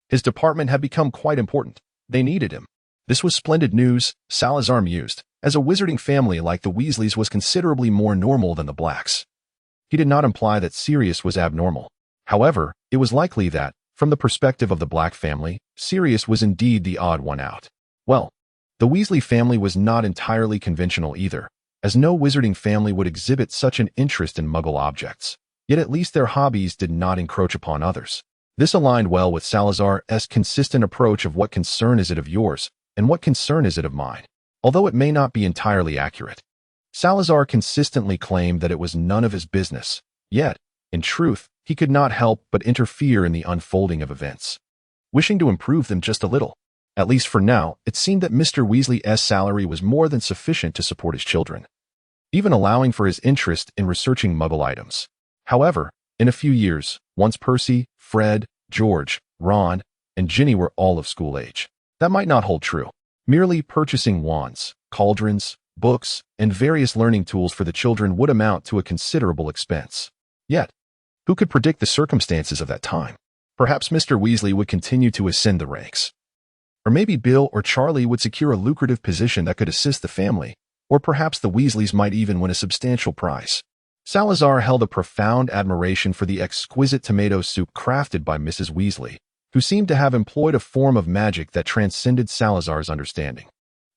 his department had become quite important. They needed him. This was splendid news, Salazar mused, as a wizarding family like the Weasleys was considerably more normal than the Blacks. He did not imply that Sirius was abnormal. However, it was likely that, from the perspective of the Black family, Sirius was indeed the odd one out. Well, the Weasley family was not entirely conventional either, as no wizarding family would exhibit such an interest in Muggle objects. Yet at least their hobbies did not encroach upon others. This aligned well with Salazar's consistent approach of what concern is it of yours, and what concern is it of mine. Although it may not be entirely accurate, Salazar consistently claimed that it was none of his business. Yet, in truth, he could not help but interfere in the unfolding of events, wishing to improve them just a little. At least for now, it seemed that Mr. Weasley's salary was more than sufficient to support his children, even allowing for his interest in researching Muggle items. However, in a few years, once Percy, Fred, George, Ron, and Ginny were all of school age, that might not hold true. Merely purchasing wands, cauldrons, books, and various learning tools for the children would amount to a considerable expense. Yet, who could predict the circumstances of that time? Perhaps Mr. Weasley would continue to ascend the ranks. Or maybe Bill or Charlie would secure a lucrative position that could assist the family, or perhaps the Weasleys might even win a substantial prize. Salazar held a profound admiration for the exquisite tomato soup crafted by Mrs. Weasley, who seemed to have employed a form of magic that transcended Salazar's understanding,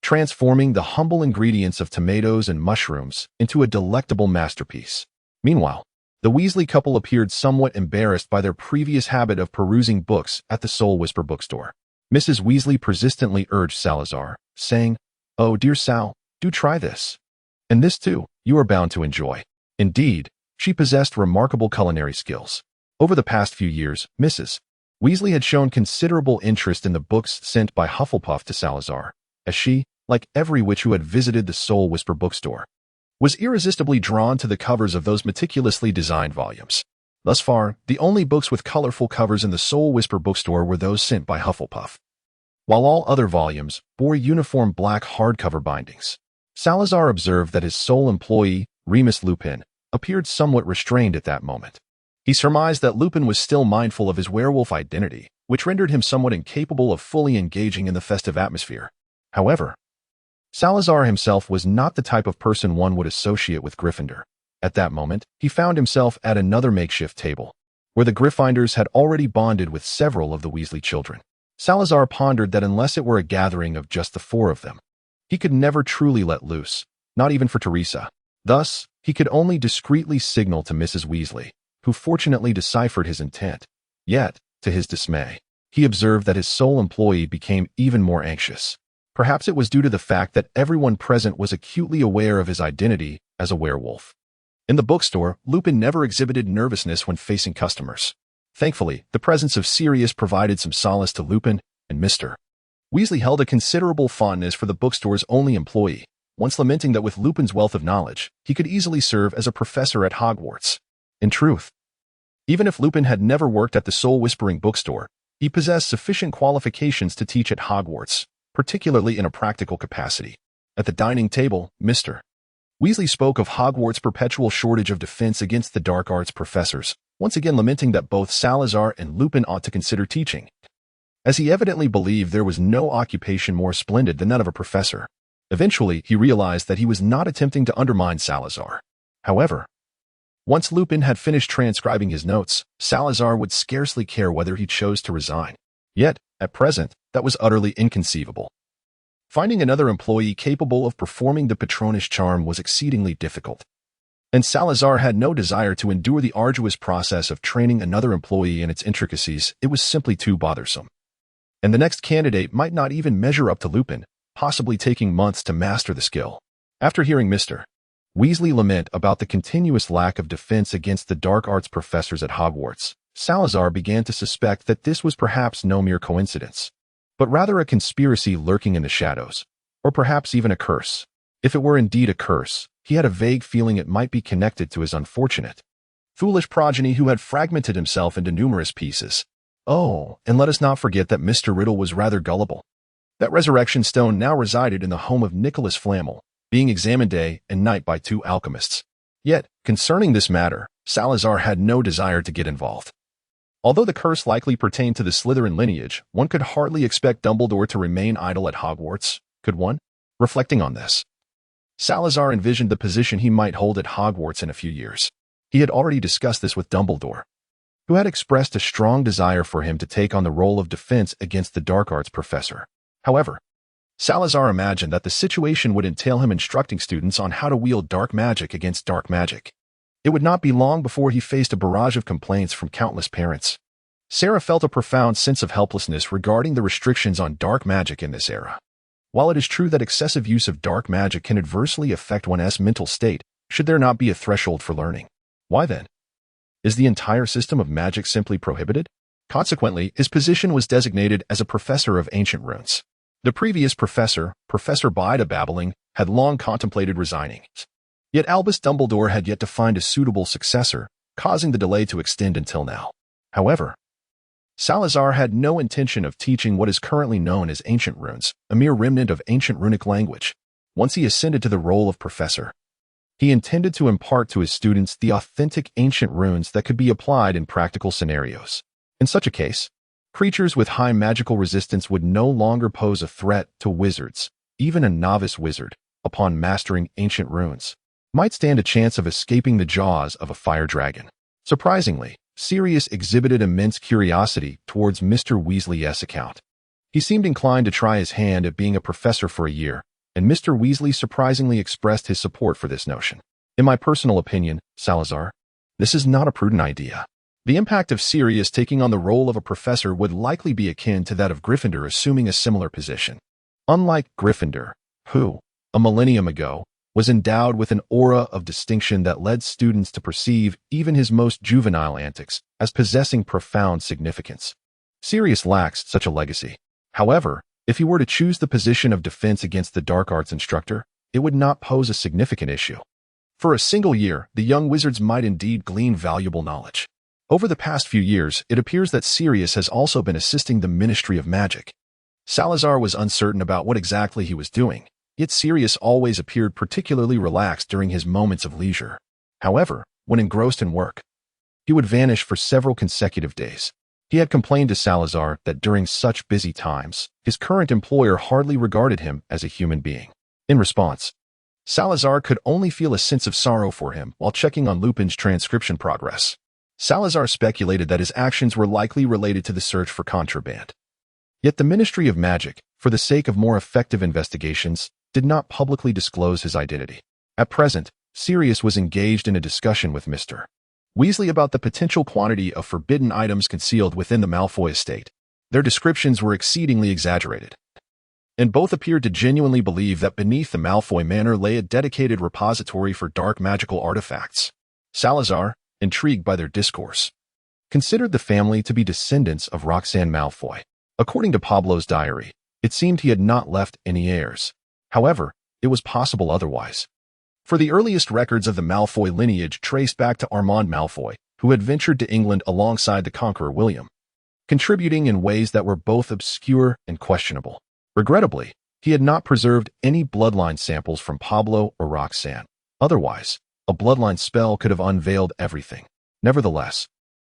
transforming the humble ingredients of tomatoes and mushrooms into a delectable masterpiece. Meanwhile, the Weasley couple appeared somewhat embarrassed by their previous habit of perusing books at the Soul Whisper bookstore. Mrs. Weasley persistently urged Salazar, saying, "Oh, dear Sal, do try this. And this too, you are bound to enjoy." Indeed, she possessed remarkable culinary skills. Over the past few years, Mrs. Weasley had shown considerable interest in the books sent by Hufflepuff to Salazar, as she, like every witch who had visited the Soul Whisper bookstore, was irresistibly drawn to the covers of those meticulously designed volumes. Thus far, the only books with colorful covers in the Soul Whisper bookstore were those sent by Hufflepuff, while all other volumes bore uniform black hardcover bindings. Salazar observed that his sole employee, Remus Lupin, appeared somewhat restrained at that moment. He surmised that Lupin was still mindful of his werewolf identity, which rendered him somewhat incapable of fully engaging in the festive atmosphere. However, Salazar himself was not the type of person one would associate with Gryffindor. At that moment, he found himself at another makeshift table, where the Gryffindors had already bonded with several of the Weasley children. Salazar pondered that unless it were a gathering of just the four of them, he could never truly let loose, not even for Teresa. Thus, he could only discreetly signal to Mrs. Weasley, who fortunately deciphered his intent. Yet, to his dismay, he observed that his sole employee became even more anxious. Perhaps it was due to the fact that everyone present was acutely aware of his identity as a werewolf. In the bookstore, Lupin never exhibited nervousness when facing customers. Thankfully, the presence of Sirius provided some solace to Lupin, and Mr. Weasley held a considerable fondness for the bookstore's only employee, once lamenting that with Lupin's wealth of knowledge, he could easily serve as a professor at Hogwarts. In truth, even if Lupin had never worked at the Soul Whispering bookstore, he possessed sufficient qualifications to teach at Hogwarts, particularly in a practical capacity. At the dining table, Mr. Weasley spoke of Hogwarts' perpetual shortage of defense against the dark arts professors, once again lamenting that both Salazar and Lupin ought to consider teaching, as he evidently believed there was no occupation more splendid than that of a professor. Eventually, he realized that he was not attempting to undermine Salazar. However, once Lupin had finished transcribing his notes, Salazar would scarcely care whether he chose to resign. Yet, at present, that was utterly inconceivable. Finding another employee capable of performing the Patronus charm was exceedingly difficult, and Salazar had no desire to endure the arduous process of training another employee in its intricacies. It was simply too bothersome. And the next candidate might not even measure up to Lupin, possibly taking months to master the skill. After hearing Mr. Weasley lament about the continuous lack of defense against the dark arts professors at Hogwarts, Salazar began to suspect that this was perhaps no mere coincidence, but rather a conspiracy lurking in the shadows, or perhaps even a curse. If it were indeed a curse, he had a vague feeling it might be connected to his unfortunate, foolish progeny who had fragmented himself into numerous pieces. Oh, and let us not forget that Mr. Riddle was rather gullible. That resurrection stone now resided in the home of Nicholas Flamel, being examined day and night by two alchemists. Yet, concerning this matter, Salazar had no desire to get involved. Although the curse likely pertained to the Slytherin lineage, one could hardly expect Dumbledore to remain idle at Hogwarts, could one? Reflecting on this, Salazar envisioned the position he might hold at Hogwarts in a few years. He had already discussed this with Dumbledore, who had expressed a strong desire for him to take on the role of defense against the dark arts professor. However, Salazar imagined that the situation would entail him instructing students on how to wield dark magic against dark magic. It would not be long before he faced a barrage of complaints from countless parents. Sarah felt a profound sense of helplessness regarding the restrictions on dark magic in this era. While it is true that excessive use of dark magic can adversely affect one's mental state, should there not be a threshold for learning? Why then? Is the entire system of magic simply prohibited? Consequently, his position was designated as a professor of ancient runes. The previous professor, Professor Bida Babbling, had long contemplated resigning. Yet Albus Dumbledore had yet to find a suitable successor, causing the delay to extend until now. However, Salazar had no intention of teaching what is currently known as ancient runes, a mere remnant of ancient runic language. Once he ascended to the role of professor, he intended to impart to his students the authentic ancient runes that could be applied in practical scenarios. In such a case, creatures with high magical resistance would no longer pose a threat to wizards. Even a novice wizard, upon mastering ancient runes, might stand a chance of escaping the jaws of a fire dragon. Surprisingly, Sirius exhibited immense curiosity towards Mr. Weasley's account. He seemed inclined to try his hand at being a professor for a year, and Mr. Weasley surprisingly expressed his support for this notion. In my personal opinion, Salazar, this is not a prudent idea. The impact of Sirius taking on the role of a professor would likely be akin to that of Gryffindor assuming a similar position. Unlike Gryffindor, who, a millennium ago, was endowed with an aura of distinction that led students to perceive even his most juvenile antics as possessing profound significance, Sirius lacks such a legacy. However, if he were to choose the position of defense against the dark arts instructor, it would not pose a significant issue. For a single year, the young wizards might indeed glean valuable knowledge. Over the past few years, it appears that Sirius has also been assisting the Ministry of Magic. Salazar was uncertain about what exactly he was doing, yet Sirius always appeared particularly relaxed during his moments of leisure. However, when engrossed in work, he would vanish for several consecutive days. He had complained to Salazar that during such busy times, his current employer hardly regarded him as a human being. In response, Salazar could only feel a sense of sorrow for him while checking on Lupin's transcription progress. Salazar speculated that his actions were likely related to the search for contraband. Yet the Ministry of Magic, for the sake of more effective investigations, did not publicly disclose his identity. At present, Sirius was engaged in a discussion with Mr. Weasley about the potential quantity of forbidden items concealed within the Malfoy estate. Their descriptions were exceedingly exaggerated, and both appeared to genuinely believe that beneath the Malfoy manor lay a dedicated repository for dark magical artifacts. Salazar, intrigued by their discourse, considered the family to be descendants of Roxanne Malfoy. According to Pablo's diary, it seemed he had not left any heirs. However, it was possible otherwise, for the earliest records of the Malfoy lineage traced back to Armand Malfoy, who had ventured to England alongside the Conqueror William, contributing in ways that were both obscure and questionable. Regrettably, he had not preserved any bloodline samples from Pablo or Roxanne. Otherwise, a bloodline spell could have unveiled everything. Nevertheless,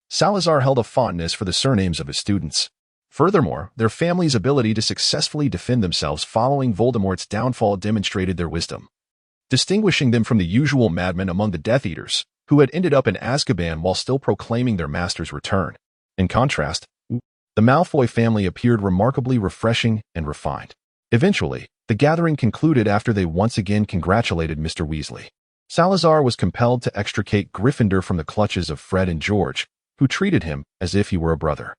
Salazar held a fondness for the surnames of his students. Furthermore, their family's ability to successfully defend themselves following Voldemort's downfall demonstrated their wisdom, distinguishing them from the usual madmen among the Death Eaters, who had ended up in Azkaban while still proclaiming their master's return. In contrast, the Malfoy family appeared remarkably refreshing and refined. Eventually, the gathering concluded after they once again congratulated Mr. Weasley. Salazar was compelled to extricate Gryffindor from the clutches of Fred and George, who treated him as if he were a brother.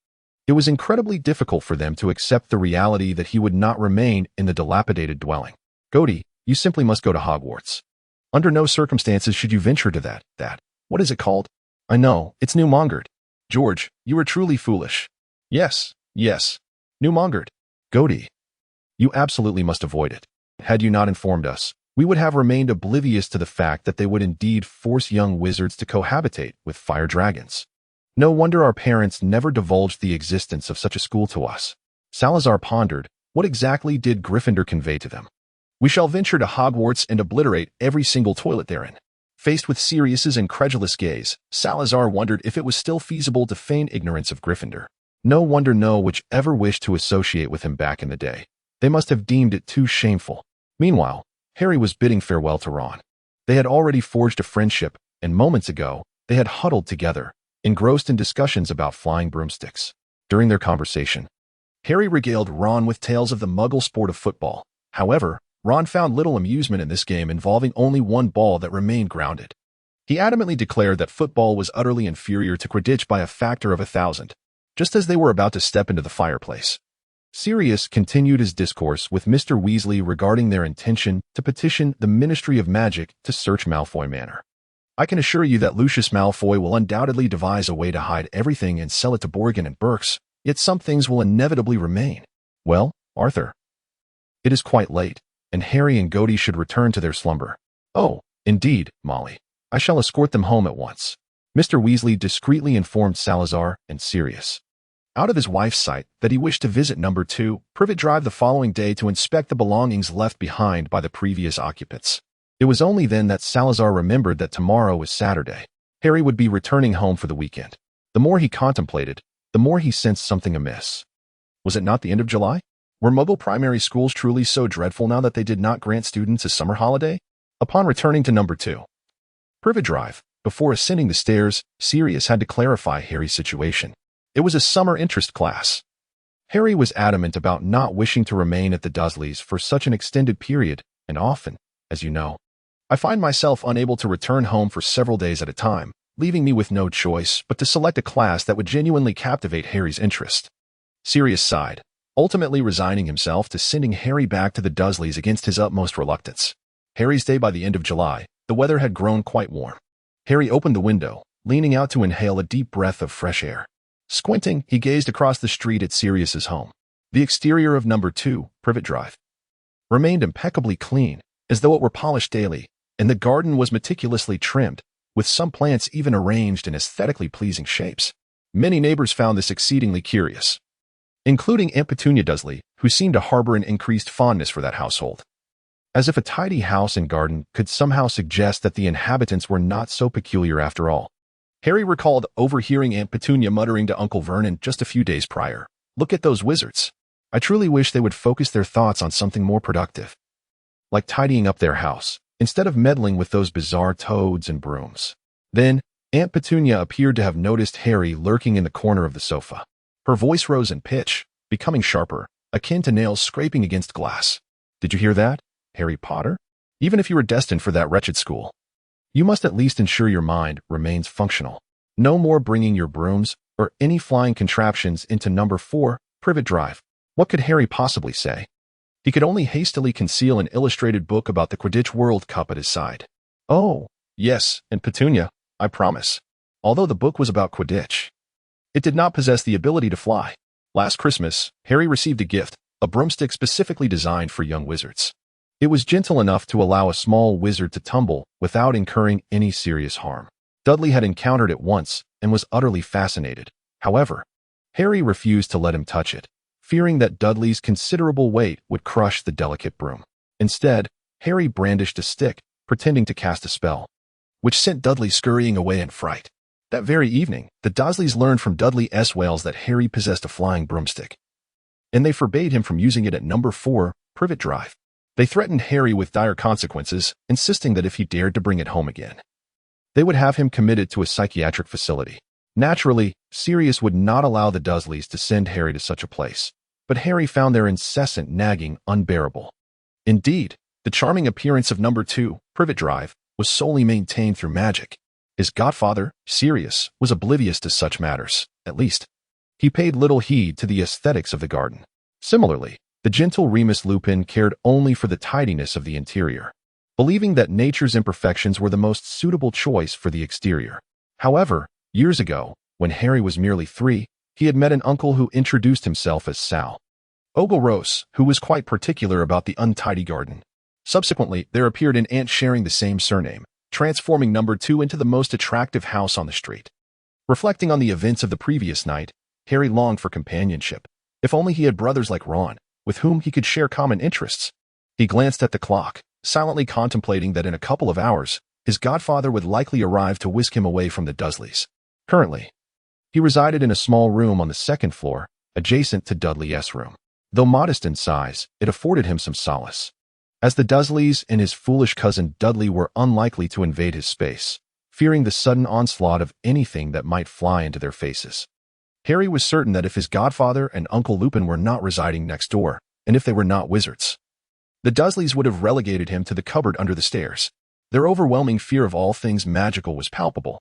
It was incredibly difficult for them to accept the reality that he would not remain in the dilapidated dwelling. Cody, you simply must go to Hogwarts. Under no circumstances should you venture to what is it called? I know, it's New Mongard. George, you are truly foolish. Yes, New Mongard. Cody, you absolutely must avoid it. Had you not informed us, we would have remained oblivious to the fact that they would indeed force young wizards to cohabitate with fire dragons. No wonder our parents never divulged the existence of such a school to us. Salazar pondered, what exactly did Gryffindor convey to them? We shall venture to Hogwarts and obliterate every single toilet therein. Faced with Sirius's incredulous gaze, Salazar wondered if it was still feasible to feign ignorance of Gryffindor. No wonder no whichever wished to associate with him back in the day. They must have deemed it too shameful. Meanwhile, Harry was bidding farewell to Ron. They had already forged a friendship, and moments ago, they had huddled together, engrossed in discussions about flying broomsticks. During their conversation, Harry regaled Ron with tales of the muggle sport of football. However, Ron found little amusement in this game involving only one ball that remained grounded. He adamantly declared that football was utterly inferior to Quidditch by a factor of 1,000, just as they were about to step into the fireplace. Sirius continued his discourse with Mr. Weasley regarding their intention to petition the Ministry of Magic to search Malfoy Manor. I can assure you that Lucius Malfoy will undoubtedly devise a way to hide everything and sell it to Borgin and Burkes, yet some things will inevitably remain. Well, Arthur, it is quite late, and Harry and Cody should return to their slumber. Oh, indeed, Molly. I shall escort them home at once. Mr. Weasley discreetly informed Salazar and Sirius, out of his wife's sight, that he wished to visit number 2, Privet Drive the following day to inspect the belongings left behind by the previous occupants. It was only then that Salazar remembered that tomorrow was Saturday. Harry would be returning home for the weekend. The more he contemplated, the more he sensed something amiss. Was it not the end of July? Were Muggle primary schools truly so dreadful now that they did not grant students a summer holiday? Upon returning to number 2, Privet Drive, before ascending the stairs, Sirius had to clarify Harry's situation. It was a summer interest class. Harry was adamant about not wishing to remain at the Dursleys for such an extended period, and often, as you know, I find myself unable to return home for several days at a time, leaving me with no choice but to select a class that would genuinely captivate Harry's interest. Sirius sighed, ultimately resigning himself to sending Harry back to the Dursleys against his utmost reluctance. Harry's day by the end of July, the weather had grown quite warm. Harry opened the window, leaning out to inhale a deep breath of fresh air. Squinting, he gazed across the street at Sirius's home. The exterior of number 2, Privet Drive, remained impeccably clean, as though it were polished daily, and the garden was meticulously trimmed, with some plants even arranged in aesthetically pleasing shapes. Many neighbors found this exceedingly curious, including Aunt Petunia Dursley, who seemed to harbor an increased fondness for that household. As if a tidy house and garden could somehow suggest that the inhabitants were not so peculiar after all. Harry recalled overhearing Aunt Petunia muttering to Uncle Vernon just a few days prior, "Look at those wizards. I truly wish they would focus their thoughts on something more productive, like tidying up their house, instead of meddling with those bizarre toads and brooms." Then, Aunt Petunia appeared to have noticed Harry lurking in the corner of the sofa. Her voice rose in pitch, becoming sharper, akin to nails scraping against glass. "Did you hear that, Harry Potter? Even if you were destined for that wretched school, you must at least ensure your mind remains functional. No more bringing your brooms or any flying contraptions into number 4, Privet Drive." What could Harry possibly say? He could only hastily conceal an illustrated book about the Quidditch World Cup at his side. "Oh, yes, and Petunia, I promise." Although the book was about Quidditch, it did not possess the ability to fly. Last Christmas, Harry received a gift, a broomstick specifically designed for young wizards. It was gentle enough to allow a small wizard to tumble without incurring any serious harm. Dudley had encountered it once and was utterly fascinated. However, Harry refused to let him touch it, fearing that Dudley's considerable weight would crush the delicate broom. Instead, Harry brandished a stick, pretending to cast a spell, which sent Dudley scurrying away in fright. That very evening, the Dursleys learned from Dudley S. Wales that Harry possessed a flying broomstick, and they forbade him from using it at number 4, Privet Drive. They threatened Harry with dire consequences, insisting that if he dared to bring it home again, they would have him committed to a psychiatric facility. Naturally, Sirius would not allow the Dursleys to send Harry to such a place, but Harry found their incessant nagging unbearable. Indeed, the charming appearance of number 2, Privet Drive, was solely maintained through magic. His godfather, Sirius, was oblivious to such matters, at least. He paid little heed to the aesthetics of the garden. Similarly, the gentle Remus Lupin cared only for the tidiness of the interior, believing that nature's imperfections were the most suitable choice for the exterior. However, years ago, when Harry was merely 3, he had met an uncle who introduced himself as Sal Ogleros, who was quite particular about the untidy garden. Subsequently, there appeared an aunt sharing the same surname, transforming number 2 into the most attractive house on the street. Reflecting on the events of the previous night, Harry longed for companionship. If only he had brothers like Ron, with whom he could share common interests. He glanced at the clock, silently contemplating that in a couple of hours, his godfather would likely arrive to whisk him away from the Dursleys. Currently, he resided in a small room on the 2nd floor, adjacent to Dudley's room. Though modest in size, it afforded him some solace, as the Dursleys and his foolish cousin Dudley were unlikely to invade his space, fearing the sudden onslaught of anything that might fly into their faces. Harry was certain that if his godfather and Uncle Lupin were not residing next door, and if they were not wizards, the Dursleys would have relegated him to the cupboard under the stairs. Their overwhelming fear of all things magical was palpable.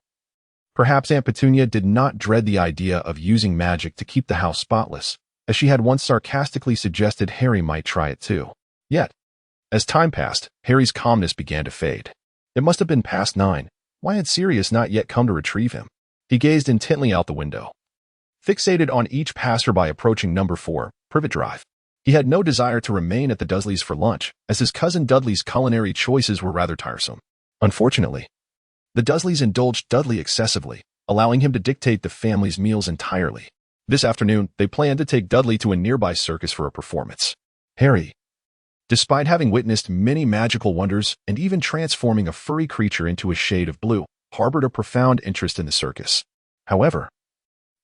Perhaps Aunt Petunia did not dread the idea of using magic to keep the house spotless, as she had once sarcastically suggested Harry might try it too. Yet, as time passed, Harry's calmness began to fade. It must have been past 9. Why had Sirius not yet come to retrieve him? He gazed intently out the window, fixated on each passerby approaching number 4, Privet Drive. He had no desire to remain at the Dursleys for lunch, as his cousin Dudley's culinary choices were rather tiresome. Unfortunately, the Dursleys indulged Dudley excessively, allowing him to dictate the family's meals entirely. This afternoon, they planned to take Dudley to a nearby circus for a performance. Harry, despite having witnessed many magical wonders and even transforming a furry creature into a shade of blue, harbored a profound interest in the circus. However,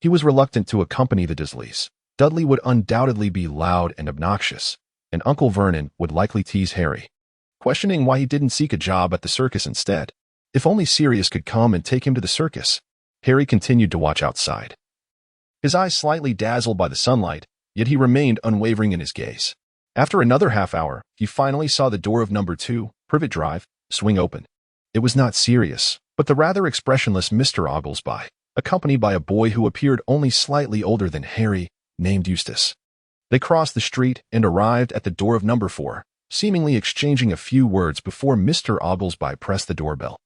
he was reluctant to accompany the Dursleys. Dudley would undoubtedly be loud and obnoxious, and Uncle Vernon would likely tease Harry, questioning why he didn't seek a job at the circus instead. If only Sirius could come and take him to the circus. Harry continued to watch outside, his eyes slightly dazzled by the sunlight, yet he remained unwavering in his gaze. After another half hour, he finally saw the door of number 2, Privet Drive, swing open. It was not Sirius, but the rather expressionless Mr. Oglesby, accompanied by a boy who appeared only slightly older than Harry, named Eustace. They crossed the street and arrived at the door of number 4, seemingly exchanging a few words before Mr. Oglesby pressed the doorbell.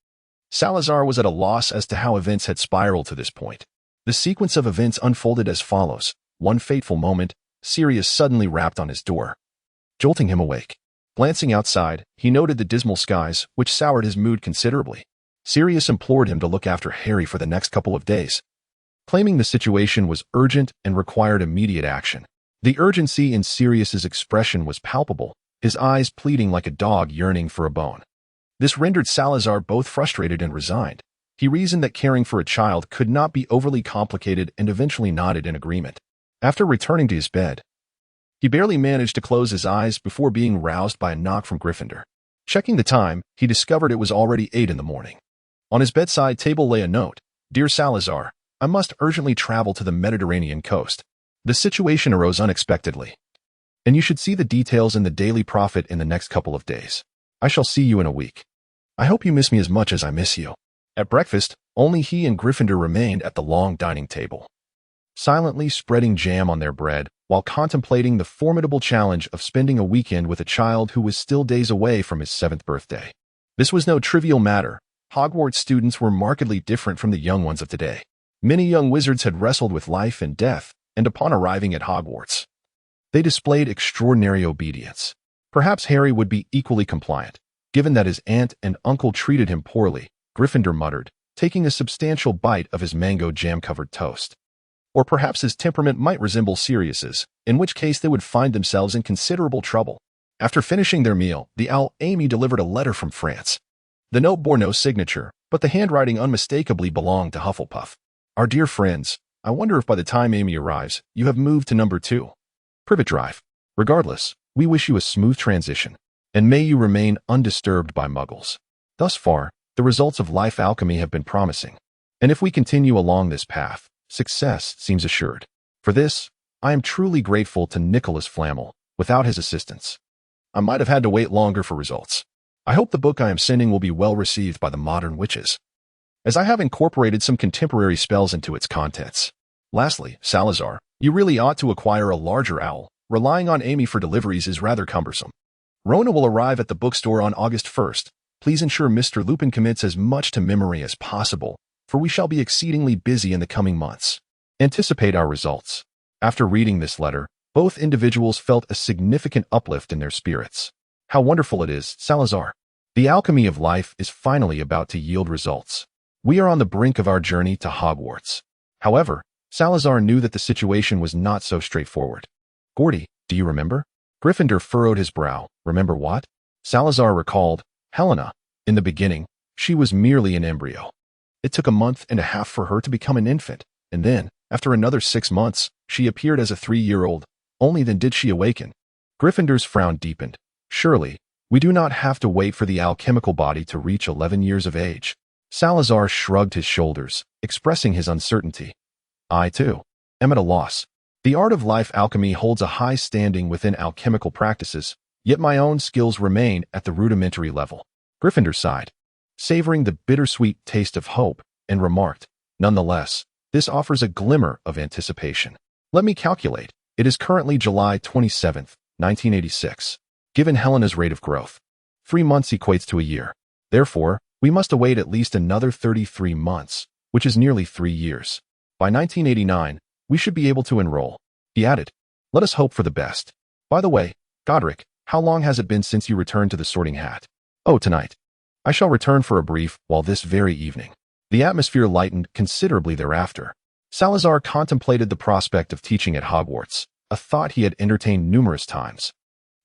Salazar was at a loss as to how events had spiraled to this point. The sequence of events unfolded as follows. One fateful moment, Sirius suddenly rapped on his door, jolting him awake. Glancing outside, he noted the dismal skies, which soured his mood considerably. Sirius implored him to look after Harry for the next couple of days, claiming the situation was urgent and required immediate action. The urgency in Sirius's expression was palpable, his eyes pleading like a dog yearning for a bone. This rendered Salazar both frustrated and resigned. He reasoned that caring for a child could not be overly complicated and eventually nodded in agreement. After returning to his bed, he barely managed to close his eyes before being roused by a knock from Gryffindor. Checking the time, he discovered it was already 8 in the morning. On his bedside table lay a note. Dear Salazar, I must urgently travel to the Mediterranean coast. The situation arose unexpectedly, and you should see the details in the Daily Prophet in the next couple of days. I shall see you in a week. I hope you miss me as much as I miss you. At breakfast, only he and Gryffindor remained at the long dining table, silently spreading jam on their bread while contemplating the formidable challenge of spending a weekend with a child who was still days away from his 7th birthday. This was no trivial matter. Hogwarts students were markedly different from the young ones of today. Many young wizards had wrestled with life and death, and upon arriving at Hogwarts, they displayed extraordinary obedience. Perhaps Harry would be equally compliant, given that his aunt and uncle treated him poorly, Gryffindor muttered, taking a substantial bite of his mango jam-covered toast. Or perhaps his temperament might resemble Sirius's, in which case they would find themselves in considerable trouble. After finishing their meal, the owl Amy delivered a letter from France. The note bore no signature, but the handwriting unmistakably belonged to Hufflepuff. Our dear friends, I wonder if by the time Amy arrives, you have moved to number 2. Privet Drive. Regardless, we wish you a smooth transition, and may you remain undisturbed by muggles. Thus far, the results of life alchemy have been promising, and if we continue along this path, success seems assured. For this, I am truly grateful to Nicholas Flamel. Without his assistance, I might have had to wait longer for results. I hope the book I am sending will be well received by the modern witches, as I have incorporated some contemporary spells into its contents. Lastly, Salazar, you really ought to acquire a larger owl. Relying on Amy for deliveries is rather cumbersome. Rona will arrive at the bookstore on August 1st. Please ensure Mr. Lupin commits as much to memory as possible, for we shall be exceedingly busy in the coming months. Anticipate our results. After reading this letter, both individuals felt a significant uplift in their spirits. How wonderful it is, Salazar. The alchemy of life is finally about to yield results. We are on the brink of our journey to Hogwarts. However, Salazar knew that the situation was not so straightforward. Gordy, do you remember? Gryffindor furrowed his brow. Remember what? Salazar recalled. Helena. In the beginning, she was merely an embryo. It took a month and a half for her to become an infant, and then, after another 6 months, she appeared as a 3-year-old. Only then did she awaken. Gryffindor's frown deepened. Surely, we do not have to wait for the alchemical body to reach 11 years of age. Salazar shrugged his shoulders, expressing his uncertainty. I, too, am at a loss. The art of life alchemy holds a high standing within alchemical practices, yet my own skills remain at the rudimentary level. Gryffindor sighed, savoring the bittersweet taste of hope, and remarked, nonetheless, this offers a glimmer of anticipation. Let me calculate. It is currently July 27th, 1986. Given Helena's rate of growth, 3 months equates to a year. Therefore, we must await at least another 33 months, which is nearly 3 years. By 1989, we should be able to enroll. He added, let us hope for the best. By the way, Godric, how long has it been since you returned to the Sorting Hat? Oh, tonight. I shall return for a brief while this very evening. The atmosphere lightened considerably thereafter. Salazar contemplated the prospect of teaching at Hogwarts, a thought he had entertained numerous times.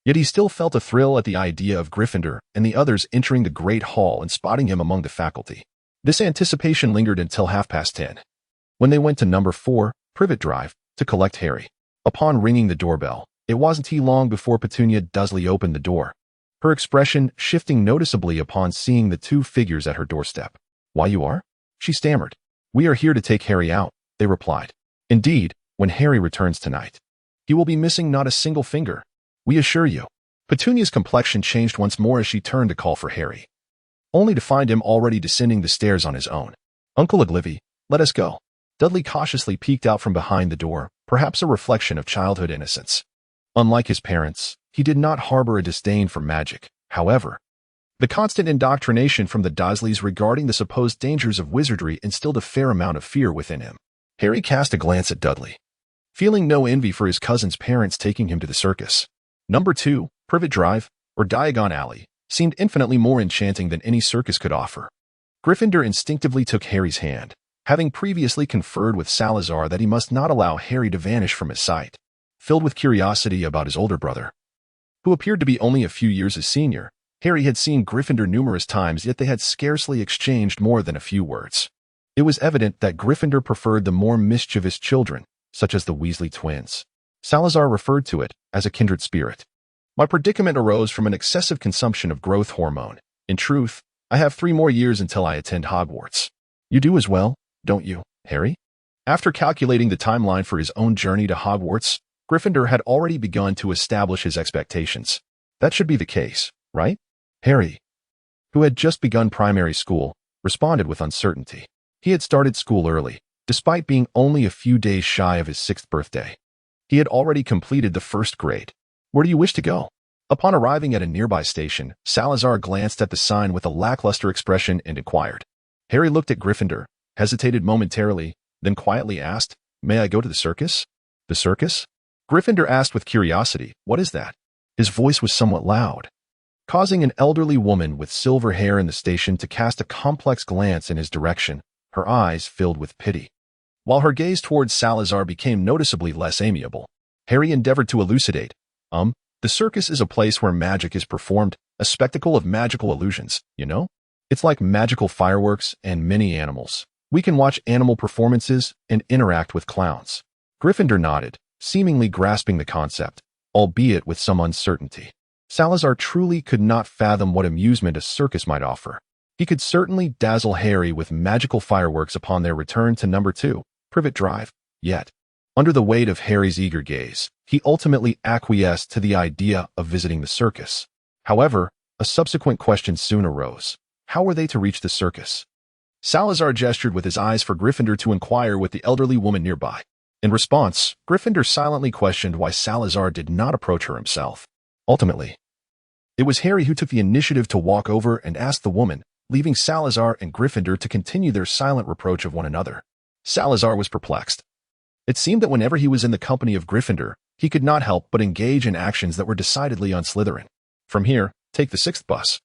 Yet he still felt a thrill at the idea of Gryffindor and the others entering the Great Hall and spotting him among the faculty. This anticipation lingered until 10:30, when they went to number 4, Privet Drive, to collect Harry. Upon ringing the doorbell, it wasn't long before Petunia Dursley opened the door, her expression shifting noticeably upon seeing the 2 figures at her doorstep. Why you are? She stammered. We are here to take Harry out, they replied. Indeed, when Harry returns tonight, he will be missing not a single finger. We assure you. Petunia's complexion changed once more as she turned to call for Harry, only to find him already descending the stairs on his own. Uncle Oglivy, let us go. Dudley cautiously peeked out from behind the door, perhaps a reflection of childhood innocence. Unlike his parents, he did not harbor a disdain for magic. However, the constant indoctrination from the Dursleys regarding the supposed dangers of wizardry instilled a fair amount of fear within him. Harry cast a glance at Dudley, feeling no envy for his cousin's parents taking him to the circus. Number 2, Privet Drive, or Diagon Alley, seemed infinitely more enchanting than any circus could offer. Gryffindor instinctively took Harry's hand, having previously conferred with Salazar that he must not allow Harry to vanish from his sight. Filled with curiosity about his older brother, who appeared to be only a few years his senior, Harry had seen Gryffindor numerous times, yet they had scarcely exchanged more than a few words. It was evident that Gryffindor preferred the more mischievous children, such as the Weasley twins. Salazar referred to it as a kindred spirit. My predicament arose from an excessive consumption of growth hormone. In truth, I have 3 more years until I attend Hogwarts. You do as well, don't you, Harry? After calculating the timeline for his own journey to Hogwarts, Gryffindor had already begun to establish his expectations. That should be the case, right? Harry, who had just begun primary school, responded with uncertainty. He had started school early, despite being only a few days shy of his 6th birthday. He had already completed the 1st grade. Where do you wish to go? Upon arriving at a nearby station, Salazar glanced at the sign with a lackluster expression and inquired. Harry looked at Gryffindor, hesitated momentarily, then quietly asked, May I go to the circus? The circus? Gryffindor asked with curiosity, What is that? His voice was somewhat loud, causing an elderly woman with silver hair in the station to cast a complex glance in his direction, her eyes filled with pity. While her gaze towards Salazar became noticeably less amiable, Harry endeavored to elucidate. The circus is a place where magic is performed, a spectacle of magical illusions, you know? It's like magical fireworks and mini animals. We can watch animal performances and interact with clowns. Gryffindor nodded, seemingly grasping the concept, albeit with some uncertainty. Salazar truly could not fathom what amusement a circus might offer. He could certainly dazzle Harry with magical fireworks upon their return to number 2, Privet Drive. Yet, under the weight of Harry's eager gaze, he ultimately acquiesced to the idea of visiting the circus. However, a subsequent question soon arose. How were they to reach the circus? Salazar gestured with his eyes for Gryffindor to inquire with the elderly woman nearby. In response, Gryffindor silently questioned why Salazar did not approach her himself. Ultimately, it was Harry who took the initiative to walk over and ask the woman, leaving Salazar and Gryffindor to continue their silent reproach of one another. Salazar was perplexed. It seemed that whenever he was in the company of Gryffindor, he could not help but engage in actions that were decidedly un-Slytherin. From here, take the 6th bus.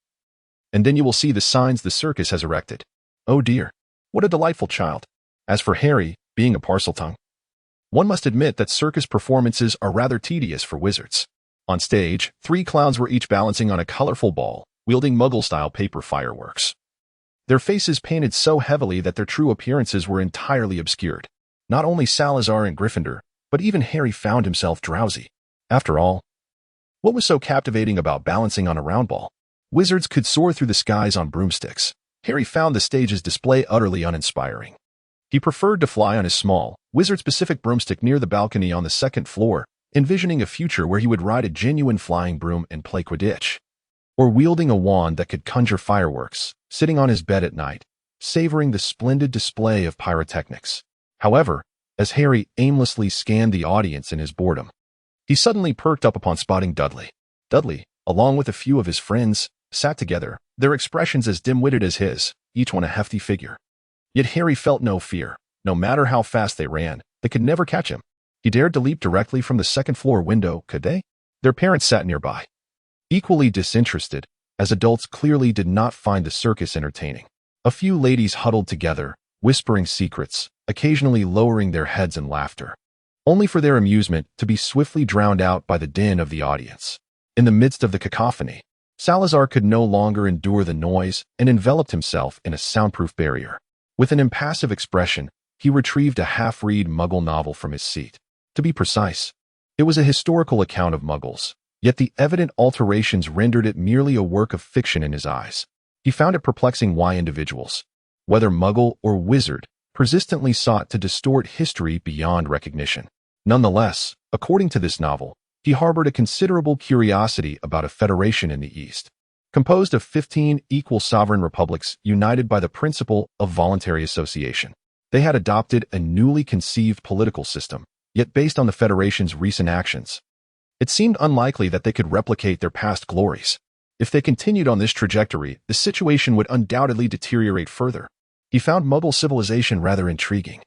And then you will see the signs the circus has erected. Oh dear, what a delightful child. As for Harry, being a Parseltongue, one must admit that circus performances are rather tedious for wizards. On stage, 3 clowns were each balancing on a colorful ball, wielding Muggle-style paper fireworks. Their faces painted so heavily that their true appearances were entirely obscured. Not only Salazar and Gryffindor, but even Harry found himself drowsy. After all, what was so captivating about balancing on a round ball? Wizards could soar through the skies on broomsticks. Harry found the stage's display utterly uninspiring. He preferred to fly on his small, wizard-specific broomstick near the balcony on the 2nd floor, envisioning a future where he would ride a genuine flying broom and play Quidditch. Or wielding a wand that could conjure fireworks, sitting on his bed at night, savoring the splendid display of pyrotechnics. However, as Harry aimlessly scanned the audience in his boredom, he suddenly perked up upon spotting Dudley. Dudley, along with a few of his friends, sat together, their expressions as dim-witted as his, each one a hefty figure. Yet Harry felt no fear. No matter how fast they ran, they could never catch him. He dared to leap directly from the 2nd floor window, could they? Their parents sat nearby, equally disinterested, as adults clearly did not find the circus entertaining. A few ladies huddled together, whispering secrets, occasionally lowering their heads in laughter, only for their amusement to be swiftly drowned out by the din of the audience. In the midst of the cacophony, Salazar could no longer endure the noise and enveloped himself in a soundproof barrier. With an impassive expression, he retrieved a half-read Muggle novel from his seat. To be precise, it was a historical account of Muggles, yet the evident alterations rendered it merely a work of fiction in his eyes. He found it perplexing why individuals, whether Muggle or wizard, persistently sought to distort history beyond recognition. Nonetheless, according to this novel, he harbored a considerable curiosity about a federation in the East, composed of 15 equal sovereign republics united by the principle of voluntary association. They had adopted a newly conceived political system, yet based on the Federation's recent actions, it seemed unlikely that they could replicate their past glories. If they continued on this trajectory, the situation would undoubtedly deteriorate further. He found Muggle civilization rather intriguing.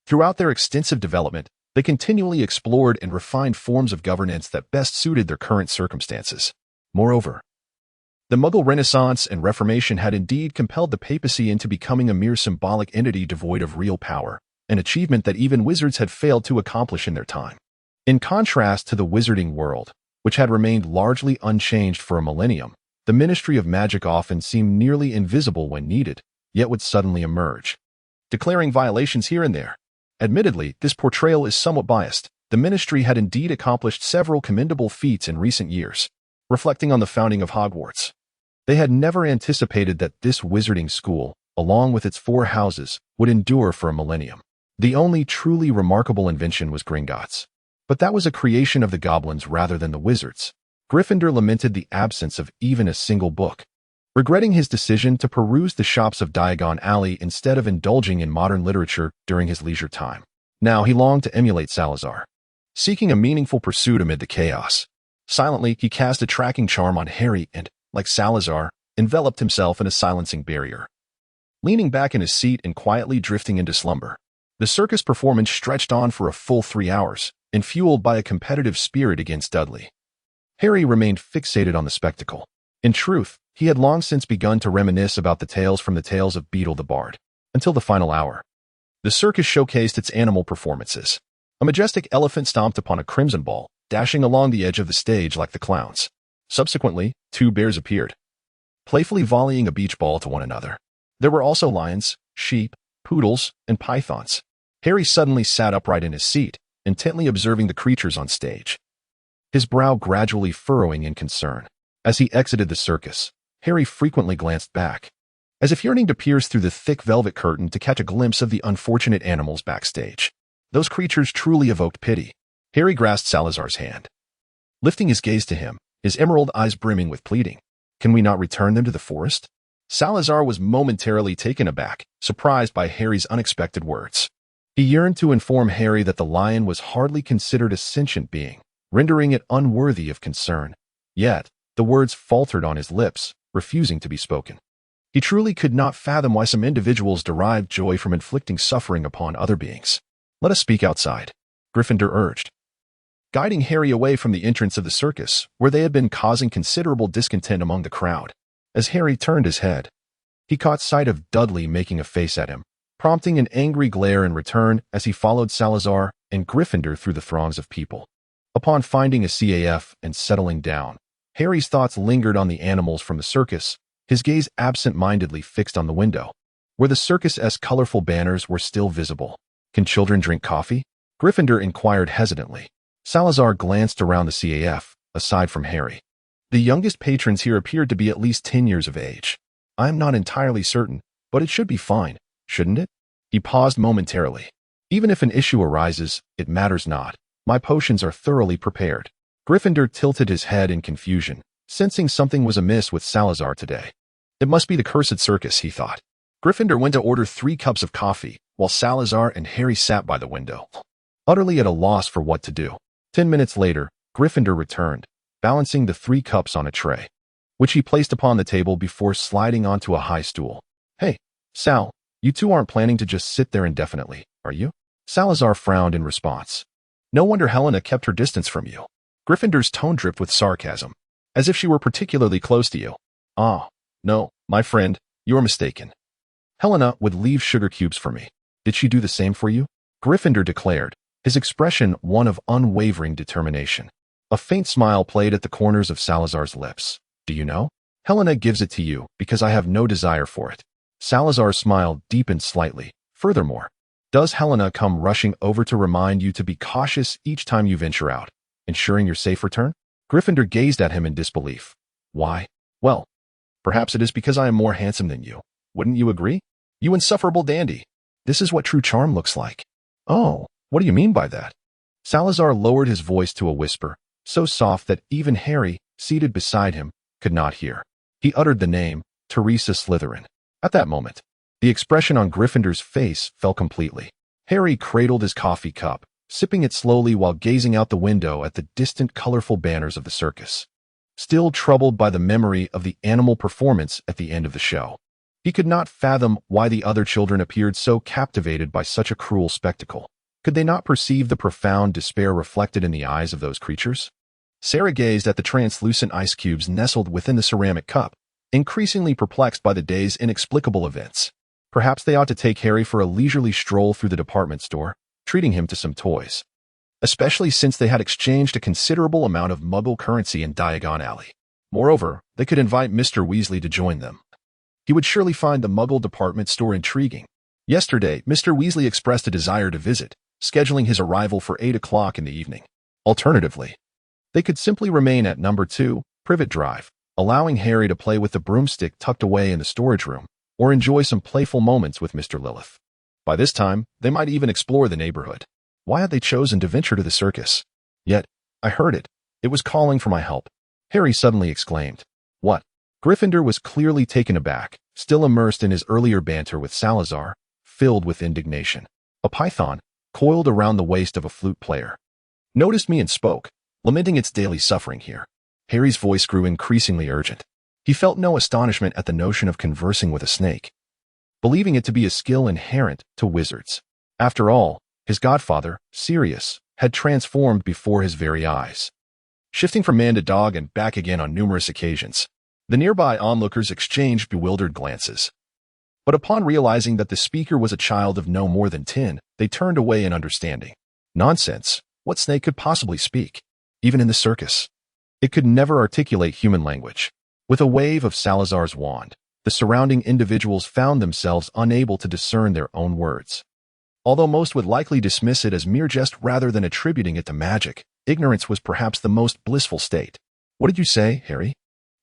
Throughout their extensive development, they continually explored and refined forms of governance that best suited their current circumstances. Moreover, the Muggle Renaissance and Reformation had indeed compelled the papacy into becoming a mere symbolic entity devoid of real power, an achievement that even wizards had failed to accomplish in their time. In contrast to the wizarding world, which had remained largely unchanged for a millennium, the Ministry of Magic often seemed nearly invisible when needed, yet would suddenly emerge, declaring violations here and there. Admittedly, this portrayal is somewhat biased. The Ministry had indeed accomplished several commendable feats in recent years. Reflecting on the founding of Hogwarts, they had never anticipated that this wizarding school, along with its 4 houses, would endure for a millennium. The only truly remarkable invention was Gringotts, but that was a creation of the goblins rather than the wizards. Gryffindor lamented the absence of even a single book, regretting his decision to peruse the shops of Diagon Alley instead of indulging in modern literature during his leisure time. Now he longed to emulate Salazar, seeking a meaningful pursuit amid the chaos. Silently, he cast a tracking charm on Harry and, like Salazar, enveloped himself in a silencing barrier. Leaning back in his seat and quietly drifting into slumber, the circus performance stretched on for a full 3 hours, fueled by a competitive spirit against Dudley. Harry remained fixated on the spectacle. In truth, he had long since begun to reminisce about the tales from the tales of Beetle the Bard, until the final hour. The circus showcased its animal performances. A majestic elephant stomped upon a crimson ball, dashing along the edge of the stage like the clowns. Subsequently, 2 bears appeared, playfully volleying a beach ball to one another. There were also lions, sheep, poodles, and pythons. Harry suddenly sat upright in his seat, intently observing the creatures on stage, his brow gradually furrowing in concern. As he exited the circus, Harry frequently glanced back, as if yearning to pierce through the thick velvet curtain to catch a glimpse of the unfortunate animals backstage. Those creatures truly evoked pity. Harry grasped Salazar's hand, lifting his gaze to him, his emerald eyes brimming with pleading. Can we not return them to the forest? Salazar was momentarily taken aback, surprised by Harry's unexpected words. He yearned to inform Harry that the lion was hardly considered a sentient being, rendering it unworthy of concern. Yet, the words faltered on his lips, refusing to be spoken. He truly could not fathom why some individuals derived joy from inflicting suffering upon other beings. Let us speak outside, Gryffindor urged, guiding Harry away from the entrance of the circus, where they had been causing considerable discontent among the crowd. As Harry turned his head, he caught sight of Dudley making a face at him, prompting an angry glare in return as he followed Salazar and Gryffindor through the throngs of people. Upon finding a CAF and settling down, Harry's thoughts lingered on the animals from the circus, his gaze absent-mindedly fixed on the window, where the circus-esque colorful banners were still visible. Can children drink coffee? Gryffindor inquired hesitantly. Salazar glanced around the CAF, aside from Harry. The youngest patrons here appeared to be at least 10 years of age. I'm not entirely certain, but it should be fine, shouldn't it? He paused momentarily. Even if an issue arises, it matters not. My potions are thoroughly prepared. Gryffindor tilted his head in confusion, sensing something was amiss with Salazar today. It must be the cursed circus, he thought. Gryffindor went to order 3 cups of coffee, while Salazar and Harry sat by the window, utterly at a loss for what to do. 10 minutes later, Gryffindor returned, balancing the 3 cups on a tray, which he placed upon the table before sliding onto a high stool. Hey, Sal, you two aren't planning to just sit there indefinitely, are you? Salazar frowned in response. No wonder Helena kept her distance from you. Gryffindor's tone dripped with sarcasm, as if she were particularly close to you. Ah, no, my friend, you're mistaken. Helena would leave sugar cubes for me. Did she do the same for you? Gryffindor declared, his expression one of unwavering determination. A faint smile played at the corners of Salazar's lips. Do you know? Helena gives it to you because I have no desire for it. Salazar's smile deepened slightly. Furthermore, does Helena come rushing over to remind you to be cautious each time you venture out, ensuring your safe return? Gryffindor gazed at him in disbelief. Why? Well, perhaps it is because I am more handsome than you. Wouldn't you agree? You insufferable dandy. This is what true charm looks like. Oh, what do you mean by that? Salazar lowered his voice to a whisper, so soft that even Harry, seated beside him, could not hear. He uttered the name, Teresa Slytherin. At that moment, the expression on Gryffindor's face fell completely. Harry cradled his coffee cup, sipping it slowly while gazing out the window at the distant colorful banners of the circus. Still troubled by the memory of the animal performance at the end of the show, he could not fathom why the other children appeared so captivated by such a cruel spectacle. Could they not perceive the profound despair reflected in the eyes of those creatures? Sarah gazed at the translucent ice cubes nestled within the ceramic cup, increasingly perplexed by the day's inexplicable events. Perhaps they ought to take Harry for a leisurely stroll through the department store, treating him to some toys, especially since they had exchanged a considerable amount of Muggle currency in Diagon Alley. Moreover, they could invite Mr. Weasley to join them. He would surely find the Muggle department store intriguing. Yesterday, Mr. Weasley expressed a desire to visit, scheduling his arrival for 8 o'clock in the evening. Alternatively, they could simply remain at number 2, Privet Drive, allowing Harry to play with the broomstick tucked away in the storage room, or enjoy some playful moments with Mr. Lilith. By this time, they might even explore the neighborhood. Why had they chosen to venture to the circus? Yet, I heard it. It was calling for my help. Harry suddenly exclaimed. What? Gryffindor was clearly taken aback, still immersed in his earlier banter with Salazar, filled with indignation. A python, coiled around the waist of a flute player, noticed me and spoke, lamenting its daily suffering here. Harry's voice grew increasingly urgent. He felt no astonishment at the notion of conversing with a snake, believing it to be a skill inherent to wizards. After all, his godfather, Sirius, had transformed before his very eyes, shifting from man to dog and back again on numerous occasions. The nearby onlookers exchanged bewildered glances. But upon realizing that the speaker was a child of no more than 10, they turned away in understanding. Nonsense. What snake could possibly speak? Even in the circus, it could never articulate human language. With a wave of Salazar's wand, the surrounding individuals found themselves unable to discern their own words. Although most would likely dismiss it as mere jest rather than attributing it to magic, ignorance was perhaps the most blissful state. "What did you say, Harry?"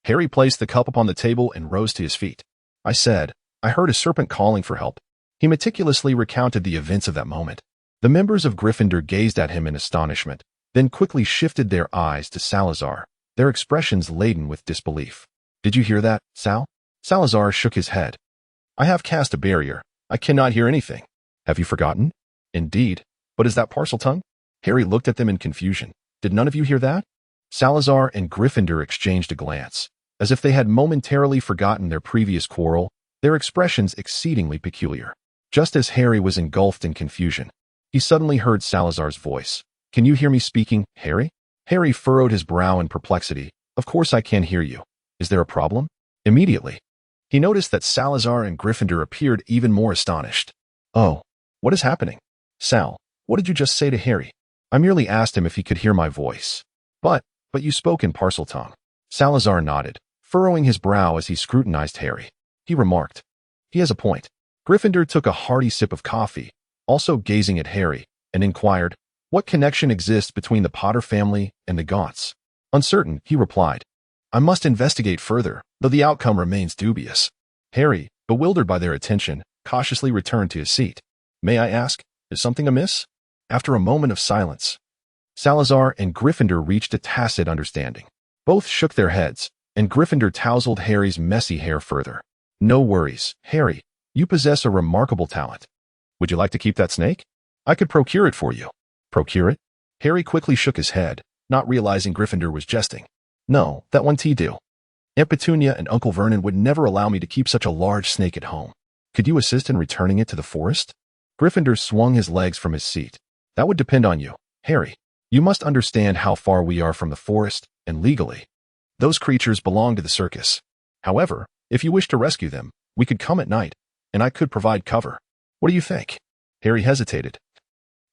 Harry placed the cup upon the table and rose to his feet. "I said, I heard a serpent calling for help." He meticulously recounted the events of that moment. The members of Gryffindor gazed at him in astonishment, then quickly shifted their eyes to Salazar, their expressions laden with disbelief. "Did you hear that, Sal?" Salazar shook his head. "I have cast a barrier. I cannot hear anything." "Have you forgotten?" "Indeed. But is that Parseltongue?" Harry looked at them in confusion. "Did none of you hear that?" Salazar and Gryffindor exchanged a glance, as if they had momentarily forgotten their previous quarrel, their expressions exceedingly peculiar. Just as Harry was engulfed in confusion, he suddenly heard Salazar's voice. "Can you hear me speaking, Harry?" Harry furrowed his brow in perplexity. "Of course I can hear you. Is there a problem?" Immediately, he noticed that Salazar and Gryffindor appeared even more astonished. "Oh, what is happening?" "Sal, what did you just say to Harry?" "I merely asked him if he could hear my voice." But you spoke in Parseltongue." Salazar nodded, furrowing his brow as he scrutinized Harry. He remarked, "He has a point." Gryffindor took a hearty sip of coffee, also gazing at Harry, and inquired, "What connection exists between the Potter family and the Gaunts?" Uncertain, he replied, "I must investigate further, though the outcome remains dubious." Harry, bewildered by their attention, cautiously returned to his seat. "May I ask, is something amiss?" After a moment of silence, Salazar and Gryffindor reached a tacit understanding. Both shook their heads, and Gryffindor tousled Harry's messy hair further. "No worries, Harry. You possess a remarkable talent. Would you like to keep that snake? I could procure it for you." "Procure it?" Harry quickly shook his head, not realizing Gryffindor was jesting. "No, that won't do. Aunt Petunia and Uncle Vernon would never allow me to keep such a large snake at home. Could you assist in returning it to the forest?" Gryffindor swung his legs from his seat. "That would depend on you, Harry. You must understand how far we are from the forest, and legally, those creatures belong to the circus. However, if you wish to rescue them, we could come at night, and I could provide cover. What do you think?" Harry hesitated,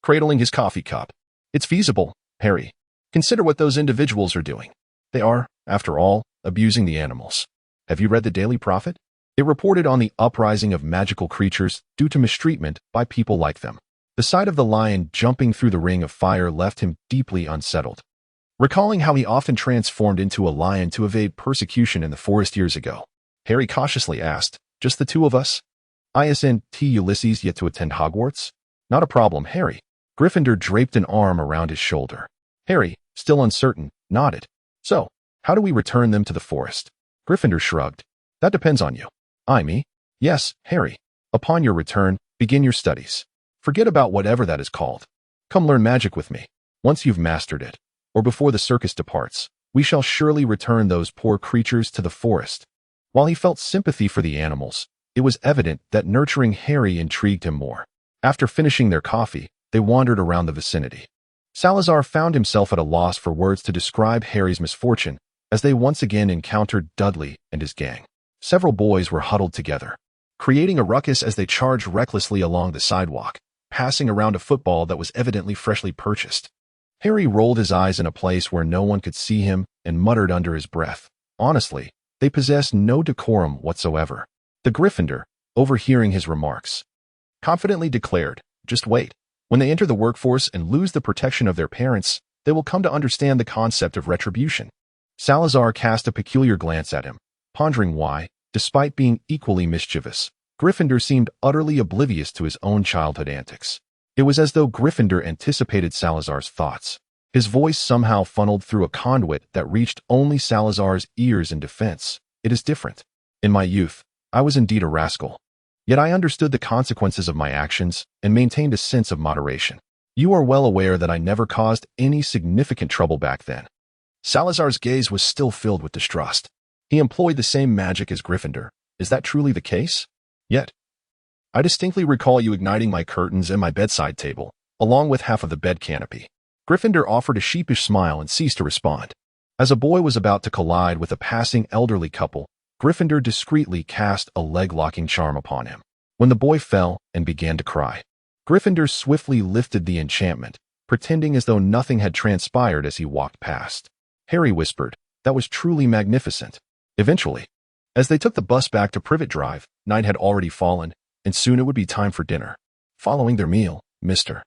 cradling his coffee cup. "It's feasible, Harry. Consider what those individuals are doing. They are, after all, abusing the animals. Have you read the Daily Prophet? It reported on the uprising of magical creatures due to mistreatment by people like them. The sight of the lion jumping through the ring of fire left him deeply unsettled, recalling how he often transformed into a lion to evade persecution in the forest years ago. Harry cautiously asked, "Just the two of us? Isn't Ulysses yet to attend Hogwarts?" "Not a problem, Harry." Gryffindor draped an arm around his shoulder. Harry, still uncertain, nodded. "So, how do we return them to the forest?" Gryffindor shrugged. "That depends on you." Me? "Yes, Harry. Upon your return, begin your studies. Forget about whatever that is called. Come learn magic with me. Once you've mastered it, or before the circus departs, we shall surely return those poor creatures to the forest." While he felt sympathy for the animals, it was evident that nurturing Harry intrigued him more. After finishing their coffee, they wandered around the vicinity. Salazar found himself at a loss for words to describe Harry's misfortune as they once again encountered Dudley and his gang. Several boys were huddled together, creating a ruckus as they charged recklessly along the sidewalk, passing around a football that was evidently freshly purchased. Harry rolled his eyes in a place where no one could see him and muttered under his breath, "Honestly, they possess no decorum whatsoever." The Gryffindor, overhearing his remarks, confidently declared, "Just wait. When they enter the workforce and lose the protection of their parents, they will come to understand the concept of retribution." Salazar cast a peculiar glance at him, pondering why, despite being equally mischievous, Gryffindor seemed utterly oblivious to his own childhood antics. It was as though Gryffindor anticipated Salazar's thoughts. His voice somehow funneled through a conduit that reached only Salazar's ears in defense. "It is different. In my youth, I was indeed a rascal. Yet I understood the consequences of my actions and maintained a sense of moderation. You are well aware that I never caused any significant trouble back then." Salazar's gaze was still filled with distrust. He employed the same magic as Gryffindor. Is that truly the case? Yet, I distinctly recall you igniting my curtains and my bedside table, along with half of the bed canopy. Gryffindor offered a sheepish smile and ceased to respond. As a boy was about to collide with a passing elderly couple, Gryffindor discreetly cast a leg-locking charm upon him. When the boy fell and began to cry, Gryffindor swiftly lifted the enchantment, pretending as though nothing had transpired as he walked past. Harry whispered, "That was truly magnificent." Eventually, as they took the bus back to Privet Drive, night had already fallen, and soon it would be time for dinner. Following their meal, Mr.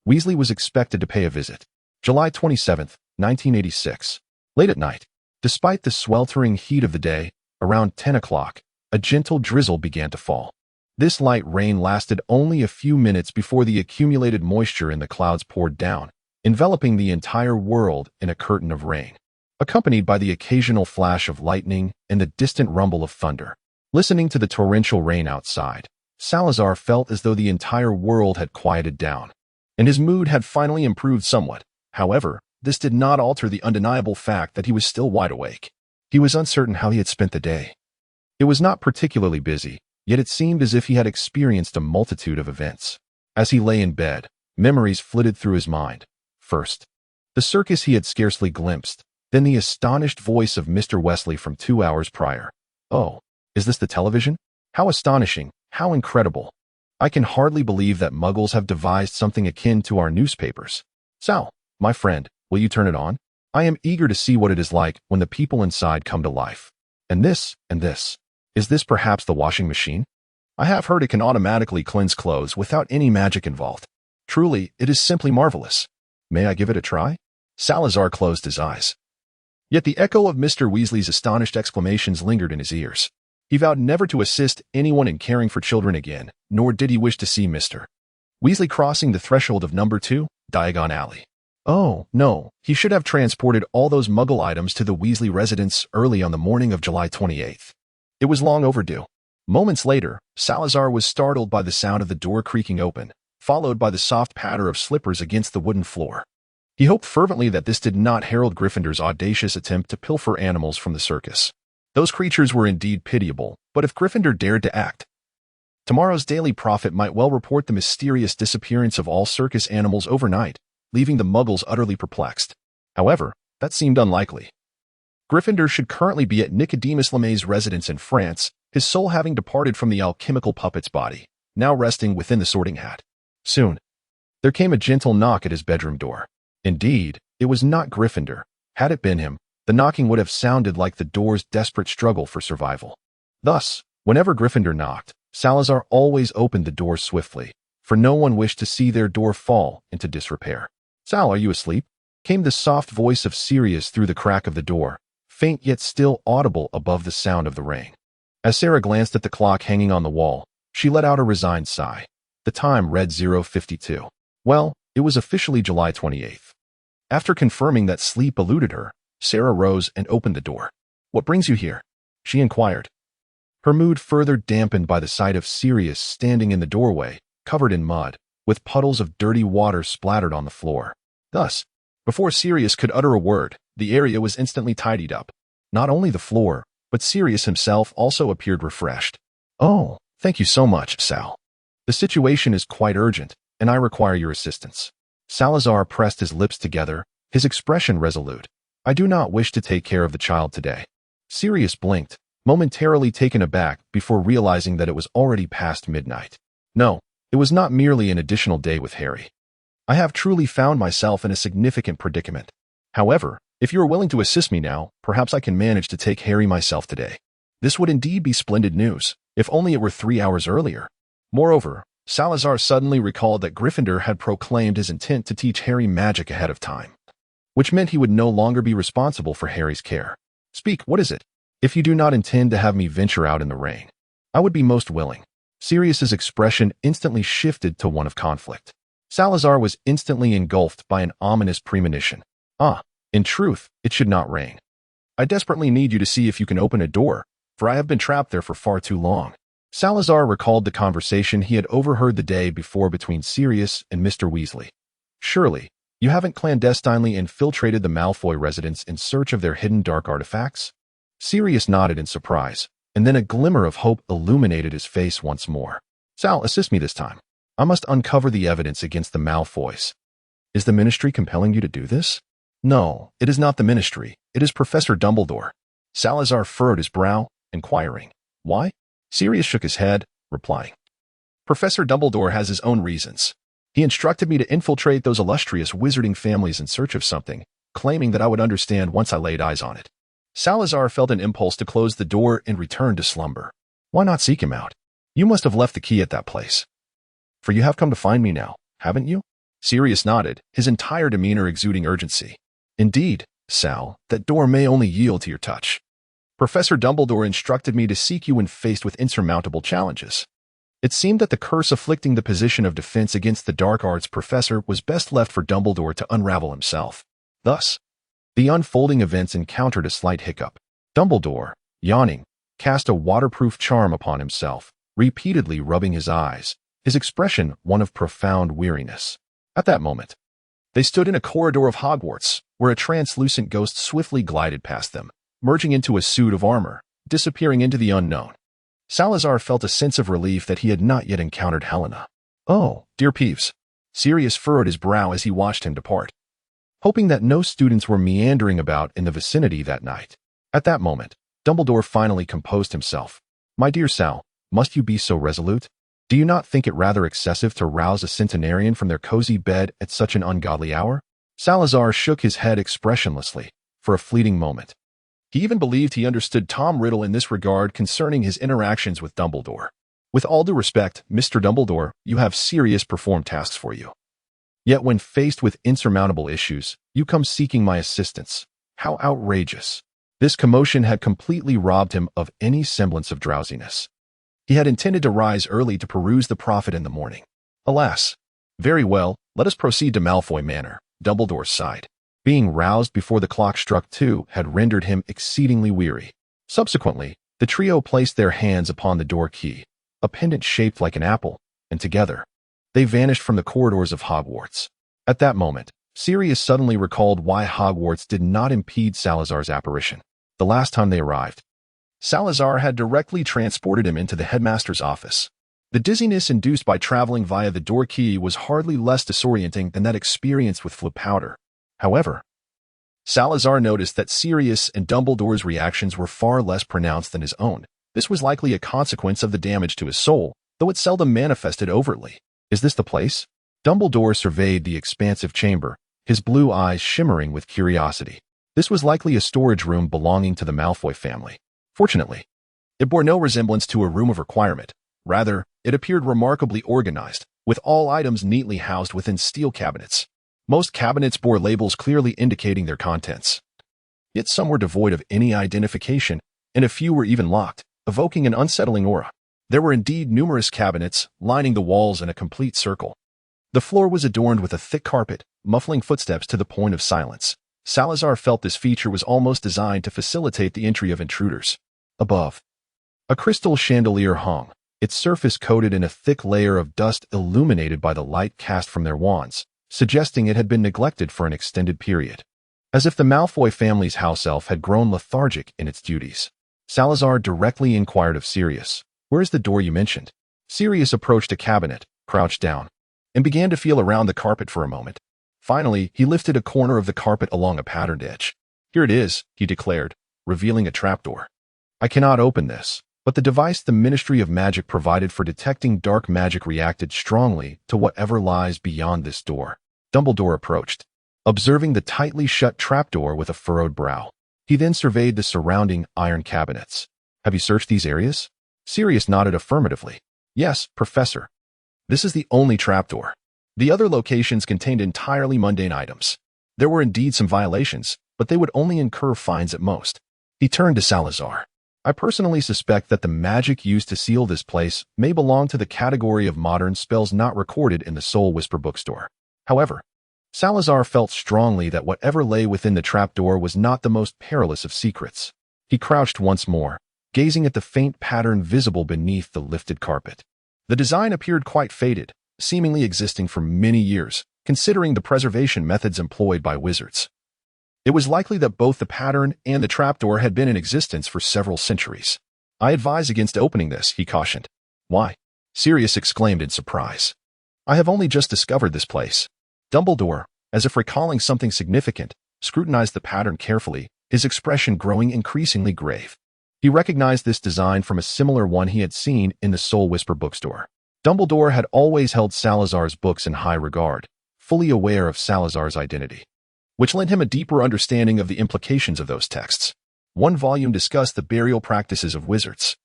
Weasley was expected to pay a visit. July 27, 1986. Late at night, despite the sweltering heat of the day, around 10 o'clock, a gentle drizzle began to fall. This light rain lasted only a few minutes before the accumulated moisture in the clouds poured down, enveloping the entire world in a curtain of rain, accompanied by the occasional flash of lightning and the distant rumble of thunder. Listening to the torrential rain outside, Salazar felt as though the entire world had quieted down, and his mood had finally improved somewhat. However, this did not alter the undeniable fact that he was still wide awake. He was uncertain how he had spent the day. It was not particularly busy, yet it seemed as if he had experienced a multitude of events. As he lay in bed, memories flitted through his mind. First, the circus he had scarcely glimpsed, then the astonished voice of Mr. Weasley from 2 hours prior. Oh, is this the television? How astonishing, how incredible. I can hardly believe that Muggles have devised something akin to our newspapers. Sal, my friend, will you turn it on? I am eager to see what it is like when the people inside come to life. And this. Is this perhaps the washing machine? I have heard it can automatically cleanse clothes without any magic involved. Truly, it is simply marvelous. May I give it a try? Salazar closed his eyes. Yet the echo of Mr. Weasley's astonished exclamations lingered in his ears. He vowed never to assist anyone in caring for children again, nor did he wish to see Mr. Weasley crossing the threshold of number 2, Diagon Alley. Oh, no, he should have transported all those Muggle items to the Weasley residence early on the morning of July 28th. It was long overdue. Moments later, Salazar was startled by the sound of the door creaking open, followed by the soft patter of slippers against the wooden floor. He hoped fervently that this did not herald Gryffindor's audacious attempt to pilfer animals from the circus. Those creatures were indeed pitiable, but if Gryffindor dared to act, tomorrow's Daily Prophet might well report the mysterious disappearance of all circus animals overnight, leaving the Muggles utterly perplexed. However, that seemed unlikely. Gryffindor should currently be at Nicodemus Flamé's residence in France, his soul having departed from the alchemical puppet's body, now resting within the Sorting Hat. Soon, there came a gentle knock at his bedroom door. Indeed, it was not Gryffindor. Had it been him, the knocking would have sounded like the door's desperate struggle for survival. Thus, whenever Gryffindor knocked, Salazar always opened the door swiftly, for no one wished to see their door fall into disrepair. Sal, are you asleep? Came the soft voice of Sirius through the crack of the door, faint yet still audible above the sound of the rain. As Sarah glanced at the clock hanging on the wall, she let out a resigned sigh. The time read 0:52. Well, it was officially July 28th. After confirming that sleep eluded her, Sarah rose and opened the door. What brings you here? She inquired. Her mood further dampened by the sight of Sirius standing in the doorway, covered in mud, with puddles of dirty water splattered on the floor. Thus, before Sirius could utter a word, the area was instantly tidied up. Not only the floor, but Sirius himself also appeared refreshed. Oh, thank you so much, Sal. The situation is quite urgent, and I require your assistance. Salazar pressed his lips together, his expression resolute. I do not wish to take care of the child today. Sirius blinked, momentarily taken aback before realizing that it was already past midnight. No, it was not merely an additional day with Harry. I have truly found myself in a significant predicament. However, if you are willing to assist me now, perhaps I can manage to take Harry myself today. This would indeed be splendid news, if only it were 3 hours earlier. Moreover, Salazar suddenly recalled that Gryffindor had proclaimed his intent to teach Harry magic ahead of time, which meant he would no longer be responsible for Harry's care. Speak, what is it? If you do not intend to have me venture out in the rain, I would be most willing. Sirius's expression instantly shifted to one of conflict. Salazar was instantly engulfed by an ominous premonition. In truth, it should not rain. I desperately need you to see if you can open a door, for I have been trapped there for far too long. Salazar recalled the conversation he had overheard the day before between Sirius and Mr. Weasley. Surely, you haven't clandestinely infiltrated the Malfoy residence in search of their hidden dark artifacts? Sirius nodded in surprise, and then a glimmer of hope illuminated his face once more. Sal, assist me this time. I must uncover the evidence against the Malfoys. Is the Ministry compelling you to do this? No, it is not the Ministry. It is Professor Dumbledore. Salazar furrowed his brow, inquiring. Why? Sirius shook his head, replying. Professor Dumbledore has his own reasons. He instructed me to infiltrate those illustrious wizarding families in search of something, claiming that I would understand once I laid eyes on it. Salazar felt an impulse to close the door and return to slumber. Why not seek him out? You must have left the key at that place. For you have come to find me now, haven't you? Sirius nodded, his entire demeanor exuding urgency. Indeed, Sal, that door may only yield to your touch. Professor Dumbledore instructed me to seek you when faced with insurmountable challenges. It seemed that the curse afflicting the position of defense against the dark arts professor was best left for Dumbledore to unravel himself. Thus, the unfolding events encountered a slight hiccup. Dumbledore, yawning, cast a waterproof charm upon himself, repeatedly rubbing his eyes, his expression one of profound weariness. At that moment, they stood in a corridor of Hogwarts, where a translucent ghost swiftly glided past them, merging into a suit of armor, disappearing into the unknown. Salazar felt a sense of relief that he had not yet encountered Helena. Oh, dear Peeves. Sirius furrowed his brow as he watched him depart, hoping that no students were meandering about in the vicinity that night. At that moment, Dumbledore finally composed himself. My dear Sal, must you be so resolute? Do you not think it rather excessive to rouse a centenarian from their cozy bed at such an ungodly hour? Salazar shook his head expressionlessly for a fleeting moment. He even believed he understood Tom Riddle in this regard concerning his interactions with Dumbledore. With all due respect, Mr. Dumbledore, you have Sirius perform tasks for you. Yet when faced with insurmountable issues, you come seeking my assistance. How outrageous. This commotion had completely robbed him of any semblance of drowsiness. He had intended to rise early to peruse the Prophet in the morning. Alas. Very well, let us proceed to Malfoy Manor, Dumbledore sighed. Being roused before the clock struck 2 had rendered him exceedingly weary. Subsequently, the trio placed their hands upon the door key, a pendant shaped like an apple, and together, they vanished from the corridors of Hogwarts. At that moment, Sirius suddenly recalled why Hogwarts did not impede Salazar's apparition. The last time they arrived, Salazar had directly transported him into the headmaster's office. The dizziness induced by traveling via the door key was hardly less disorienting than that experienced with Flip powder. However, Salazar noticed that Sirius and Dumbledore's reactions were far less pronounced than his own. This was likely a consequence of the damage to his soul, though it seldom manifested overtly. Is this the place? Dumbledore surveyed the expansive chamber, his blue eyes shimmering with curiosity. This was likely a storage room belonging to the Malfoy family. Fortunately, it bore no resemblance to a room of requirement. Rather, it appeared remarkably organized, with all items neatly housed within steel cabinets. Most cabinets bore labels clearly indicating their contents. Yet some were devoid of any identification, and a few were even locked, evoking an unsettling aura. There were indeed numerous cabinets, lining the walls in a complete circle. The floor was adorned with a thick carpet, muffling footsteps to the point of silence. Salazar felt this feature was almost designed to facilitate the entry of intruders. Above, a crystal chandelier hung, its surface coated in a thick layer of dust illuminated by the light cast from their wands, suggesting it had been neglected for an extended period. As if the Malfoy family's house elf had grown lethargic in its duties. Salazar directly inquired of Sirius, "Where is the door you mentioned?" Sirius approached a cabinet, crouched down, and began to feel around the carpet for a moment. Finally, he lifted a corner of the carpet along a patterned edge. "Here it is," he declared, revealing a trapdoor. "I cannot open this." But the device the Ministry of Magic provided for detecting dark magic reacted strongly to whatever lies beyond this door. Dumbledore approached, observing the tightly shut trapdoor with a furrowed brow. He then surveyed the surrounding iron cabinets. "Have you searched these areas?" Sirius nodded affirmatively. "Yes, Professor. This is the only trapdoor. The other locations contained entirely mundane items. There were indeed some violations, but they would only incur fines at most." He turned to Salazar. "I personally suspect that the magic used to seal this place may belong to the category of modern spells not recorded in the Soul Whisper bookstore." However, Salazar felt strongly that whatever lay within the trapdoor was not the most perilous of secrets. He crouched once more, gazing at the faint pattern visible beneath the lifted carpet. The design appeared quite faded, seemingly existing for many years, considering the preservation methods employed by wizards. It was likely that both the pattern and the trapdoor had been in existence for several centuries. "I advise against opening this," he cautioned. "Why?" Sirius exclaimed in surprise. "I have only just discovered this place." Dumbledore, as if recalling something significant, scrutinized the pattern carefully, his expression growing increasingly grave. He recognized this design from a similar one he had seen in the Soul Whisper bookstore. Dumbledore had always held Salazar's books in high regard, fully aware of Salazar's identity, which lent him a deeper understanding of the implications of those texts. One volume discussed the burial practices of wizards,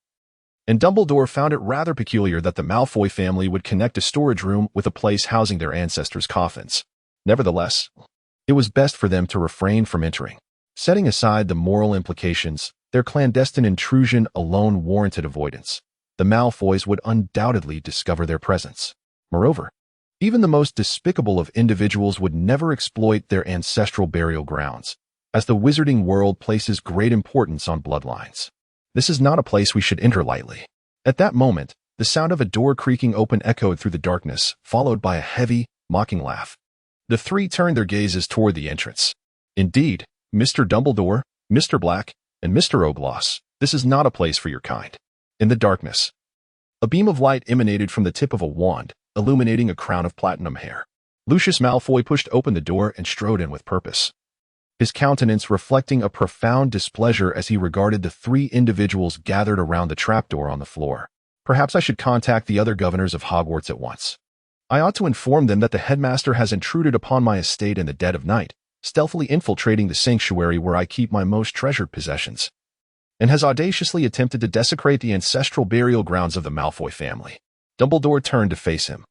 and Dumbledore found it rather peculiar that the Malfoy family would connect a storage room with a place housing their ancestors' coffins. Nevertheless, it was best for them to refrain from entering. Setting aside the moral implications, their clandestine intrusion alone warranted avoidance. The Malfoys would undoubtedly discover their presence. Moreover, even the most despicable of individuals would never exploit their ancestral burial grounds, as the wizarding world places great importance on bloodlines. This is not a place we should enter lightly. At that moment, the sound of a door creaking open echoed through the darkness, followed by a heavy, mocking laugh. The three turned their gazes toward the entrance. Indeed, Mr. Dumbledore, Mr. Black, and Mr. Ogloss, this is not a place for your kind. In the darkness, a beam of light emanated from the tip of a wand, illuminating a crown of platinum hair. Lucius Malfoy pushed open the door and strode in with purpose, his countenance reflecting a profound displeasure as he regarded the three individuals gathered around the trapdoor on the floor. Perhaps I should contact the other governors of Hogwarts at once. I ought to inform them that the headmaster has intruded upon my estate in the dead of night, stealthily infiltrating the sanctuary where I keep my most treasured possessions, and has audaciously attempted to desecrate the ancestral burial grounds of the Malfoy family. Dumbledore turned to face him,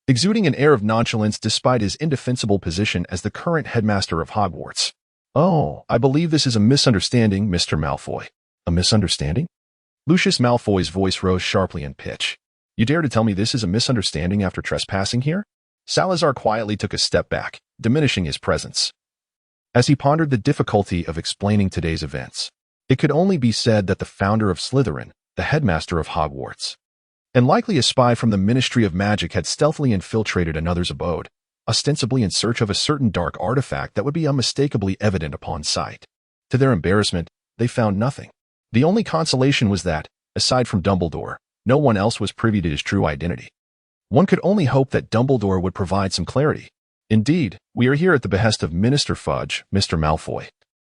exuding an air of nonchalance despite his indefensible position as the current headmaster of Hogwarts. Oh, I believe this is a misunderstanding, Mr. Malfoy. A misunderstanding? Lucius Malfoy's voice rose sharply in pitch. You dare to tell me this is a misunderstanding after trespassing here? Salazar quietly took a step back, diminishing his presence. As he pondered the difficulty of explaining today's events, it could only be said that the founder of Slytherin, the headmaster of Hogwarts, and likely a spy from the Ministry of Magic had stealthily infiltrated another's abode, ostensibly in search of a certain dark artifact that would be unmistakably evident upon sight. To their embarrassment, they found nothing. The only consolation was that, aside from Dumbledore, no one else was privy to his true identity. One could only hope that Dumbledore would provide some clarity. Indeed, we are here at the behest of Minister Fudge, Mr. Malfoy.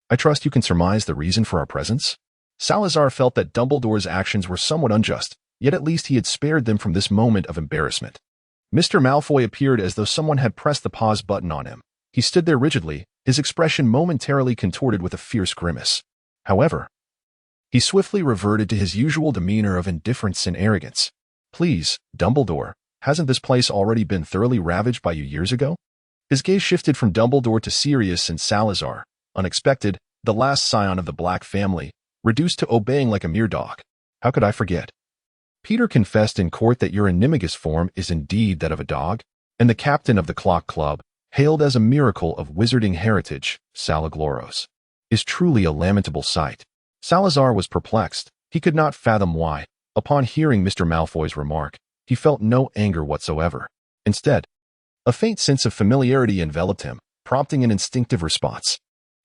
I trust you can surmise the reason for our presence? Salazar felt that Dumbledore's actions were somewhat unjust, yet at least he had spared them from this moment of embarrassment. Mr. Malfoy appeared as though someone had pressed the pause button on him. He stood there rigidly, his expression momentarily contorted with a fierce grimace. However, he swiftly reverted to his usual demeanor of indifference and arrogance. Please, Dumbledore, hasn't this place already been thoroughly ravaged by you years ago? His gaze shifted from Dumbledore to Sirius and Salazar, unexpected, the last scion of the Black family, reduced to obeying like a mere dog. How could I forget? Peter confessed in court that your animagus form is indeed that of a dog, and the captain of the Clock Club, hailed as a miracle of wizarding heritage, Salagloros, is truly a lamentable sight. Salazar was perplexed. He could not fathom why. Upon hearing Mr. Malfoy's remark, he felt no anger whatsoever. Instead, a faint sense of familiarity enveloped him, prompting an instinctive response.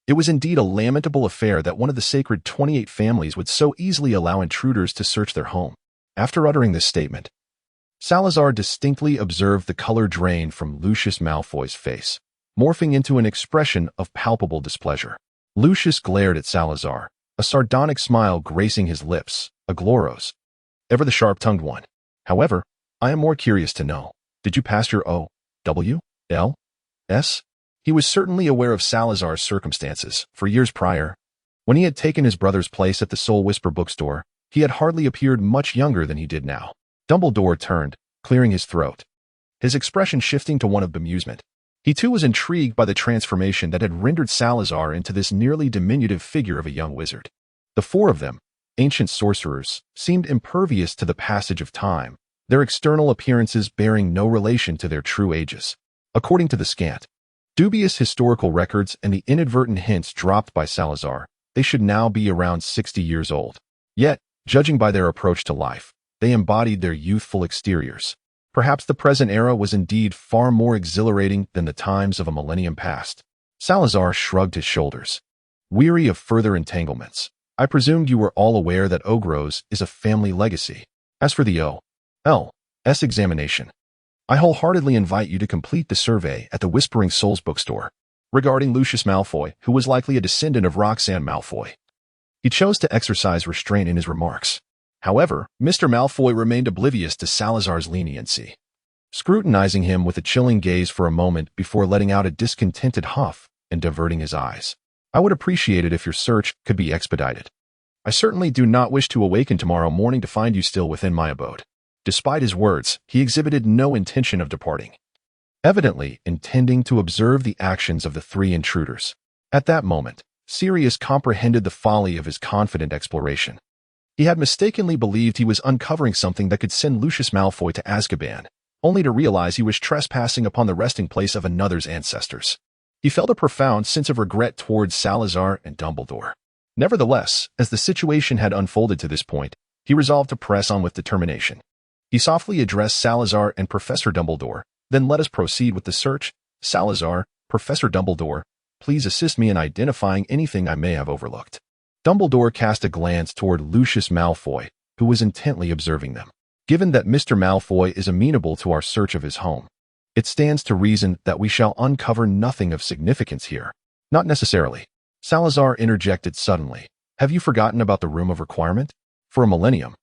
It was indeed a lamentable affair that one of the sacred 28 families would so easily allow intruders to search their home. After uttering this statement, Salazar distinctly observed the color drain from Lucius Malfoy's face, morphing into an expression of palpable displeasure. Lucius glared at Salazar, a sardonic smile gracing his lips. Agloros, ever the sharp-tongued one. However, I am more curious to know, did you pass your O.W.L.S.? He was certainly aware of Salazar's circumstances. For years prior, when he had taken his brother's place at the Soul Whisper bookstore, he had hardly appeared much younger than he did now. Dumbledore turned, clearing his throat, his expression shifting to one of bemusement. He too was intrigued by the transformation that had rendered Salazar into this nearly diminutive figure of a young wizard. The four of them, ancient sorcerers, seemed impervious to the passage of time, their external appearances bearing no relation to their true ages. According to the scant, dubious historical records and the inadvertent hints dropped by Salazar, they should now be around 60 years old. Yet, judging by their approach to life, they embodied their youthful exteriors. Perhaps the present era was indeed far more exhilarating than the times of a millennium past. Salazar shrugged his shoulders, weary of further entanglements. I presumed you were all aware that Ogros is a family legacy. As for the O.L.S. examination, I wholeheartedly invite you to complete the survey at the Whispering Souls bookstore. Regarding Lucius Malfoy, who was likely a descendant of Roxanne Malfoy, he chose to exercise restraint in his remarks. However, Mr. Malfoy remained oblivious to Salazar's leniency, scrutinizing him with a chilling gaze for a moment before letting out a discontented huff and diverting his eyes. I would appreciate it if your search could be expedited. I certainly do not wish to awaken tomorrow morning to find you still within my abode." Despite his words, he exhibited no intention of departing, evidently intending to observe the actions of the three intruders. At that moment, Sirius comprehended the folly of his confident exploration. He had mistakenly believed he was uncovering something that could send Lucius Malfoy to Azkaban, only to realize he was trespassing upon the resting place of another's ancestors. He felt a profound sense of regret towards Salazar and Dumbledore. Nevertheless, as the situation had unfolded to this point, he resolved to press on with determination. He softly addressed Salazar and Professor Dumbledore. "Then let us proceed with the search. Salazar, Professor Dumbledore, please assist me in identifying anything I may have overlooked." Dumbledore cast a glance toward Lucius Malfoy, who was intently observing them. "Given that Mr. Malfoy is amenable to our search of his home, it stands to reason that we shall uncover nothing of significance here." "Not necessarily," Salazar interjected suddenly. "Have you forgotten about the Room of Requirement? For a millennium,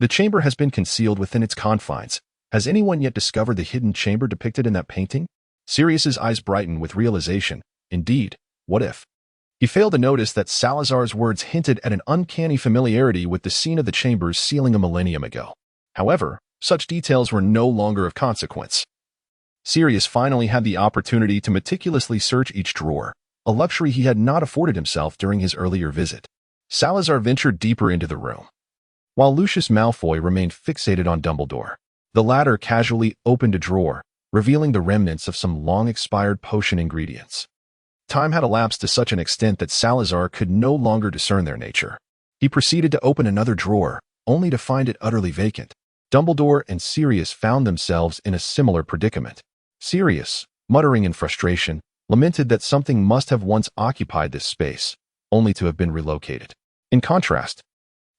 the chamber has been concealed within its confines. Has anyone yet discovered the hidden chamber depicted in that painting?" Sirius's eyes brightened with realization. Indeed, what if? He failed to notice that Salazar's words hinted at an uncanny familiarity with the scene of the chamber's sealing a millennium ago. However, such details were no longer of consequence. Sirius finally had the opportunity to meticulously search each drawer, a luxury he had not afforded himself during his earlier visit. Salazar ventured deeper into the room, while Lucius Malfoy remained fixated on Dumbledore. The latter casually opened a drawer, revealing the remnants of some long-expired potion ingredients. Time had elapsed to such an extent that Salazar could no longer discern their nature. He proceeded to open another drawer, only to find it utterly vacant. Dumbledore and Sirius found themselves in a similar predicament. Sirius, muttering in frustration, lamented that something must have once occupied this space, only to have been relocated. In contrast,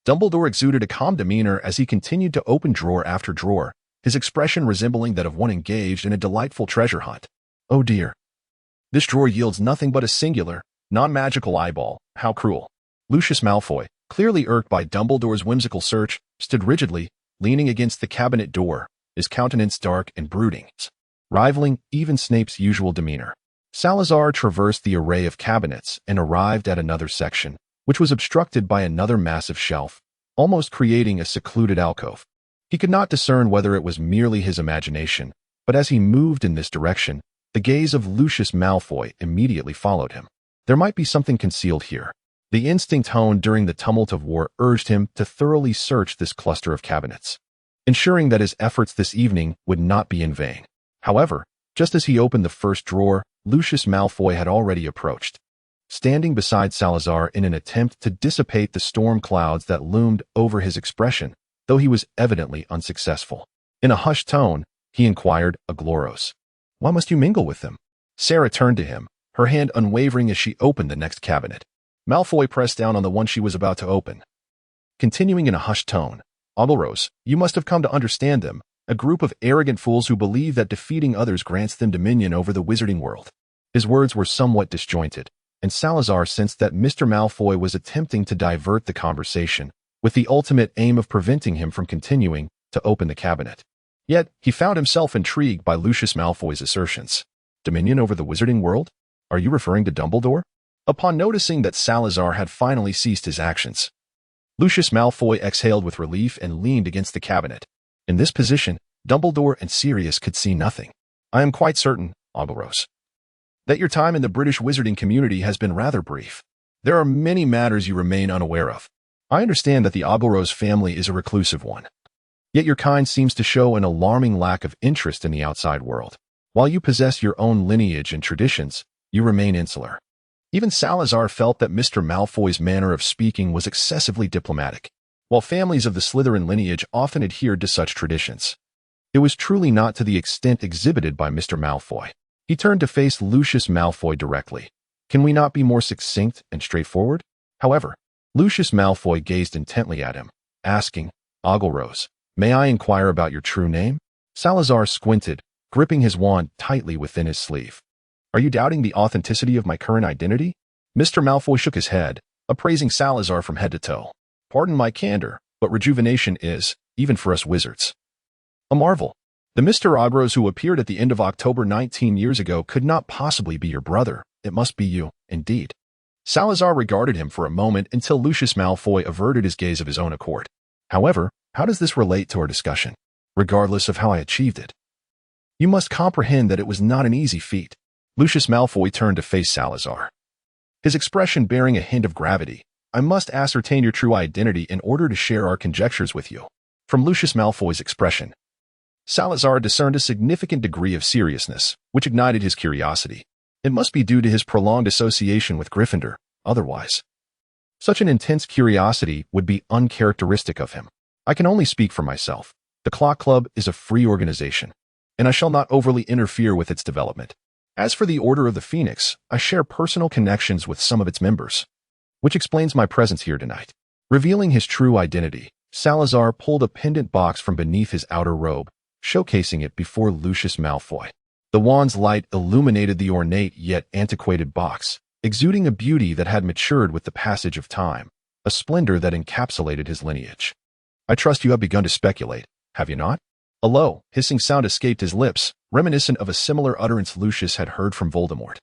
Dumbledore exuded a calm demeanor as he continued to open drawer after drawer, his expression resembling that of one engaged in a delightful treasure hunt. "Oh dear. This drawer yields nothing but a singular, non-magical eyeball. How cruel." Lucius Malfoy, clearly irked by Dumbledore's whimsical search, stood rigidly, leaning against the cabinet door, his countenance dark and brooding, rivaling even Snape's usual demeanor. Salazar traversed the array of cabinets and arrived at another section, which was obstructed by another massive shelf, almost creating a secluded alcove. He could not discern whether it was merely his imagination, but as he moved in this direction, the gaze of Lucius Malfoy immediately followed him. There might be something concealed here. The instinct honed during the tumult of war urged him to thoroughly search this cluster of cabinets, ensuring that his efforts this evening would not be in vain. However, just as he opened the first drawer, Lucius Malfoy had already approached, standing beside Salazar in an attempt to dissipate the storm clouds that loomed over his expression, though he was evidently unsuccessful. In a hushed tone, he inquired, "Agloros, why must you mingle with them?" Sarah turned to him, her hand unwavering as she opened the next cabinet. Malfoy pressed down on the one she was about to open, continuing in a hushed tone, "Agloros, you must have come to understand them, a group of arrogant fools who believe that defeating others grants them dominion over the wizarding world." His words were somewhat disjointed, and Salazar sensed that Mr. Malfoy was attempting to divert the conversation, with the ultimate aim of preventing him from continuing to open the cabinet. Yet, he found himself intrigued by Lucius Malfoy's assertions. "Dominion over the wizarding world? Are you referring to Dumbledore?" Upon noticing that Salazar had finally ceased his actions, Lucius Malfoy exhaled with relief and leaned against the cabinet. In this position, Dumbledore and Sirius could see nothing. "I am quite certain, Agloros, that your time in the British wizarding community has been rather brief. There are many matters you remain unaware of. I understand that the Agloros family is a reclusive one. Yet your kind seems to show an alarming lack of interest in the outside world. While you possess your own lineage and traditions, you remain insular." Even Salazar felt that Mr. Malfoy's manner of speaking was excessively diplomatic. While families of the Slytherin lineage often adhered to such traditions, it was truly not to the extent exhibited by Mr. Malfoy. He turned to face Lucius Malfoy directly. "Can we not be more succinct and straightforward?" However, Lucius Malfoy gazed intently at him, asking, "Agloros, may I inquire about your true name?" Salazar squinted, gripping his wand tightly within his sleeve. "Are you doubting the authenticity of my current identity?" Mr. Malfoy shook his head, appraising Salazar from head to toe. "Pardon my candor, but rejuvenation is, even for us wizards, a marvel. The Mr. Agros who appeared at the end of October 19 years ago could not possibly be your brother. It must be you, indeed." Salazar regarded him for a moment until Lucius Malfoy averted his gaze of his own accord. However, how does this relate to our discussion, regardless of how I achieved it? You must comprehend that it was not an easy feat. Lucius Malfoy turned to face Salazar, his expression bearing a hint of gravity. I must ascertain your true identity in order to share our conjectures with you. From Lucius Malfoy's expression, Salazar discerned a significant degree of seriousness, which ignited his curiosity. It must be due to his prolonged association with Gryffindor, otherwise such an intense curiosity would be uncharacteristic of him. I can only speak for myself. The Clock Club is a free organization, and I shall not overly interfere with its development. As for the Order of the Phoenix, I share personal connections with some of its members, which explains my presence here tonight. Revealing his true identity, Salazar pulled a pendant box from beneath his outer robe, showcasing it before Lucius Malfoy. The wand's light illuminated the ornate yet antiquated box, exuding a beauty that had matured with the passage of time, a splendor that encapsulated his lineage. I trust you have begun to speculate, have you not? A low, hissing sound escaped his lips, reminiscent of a similar utterance Lucius had heard from Voldemort.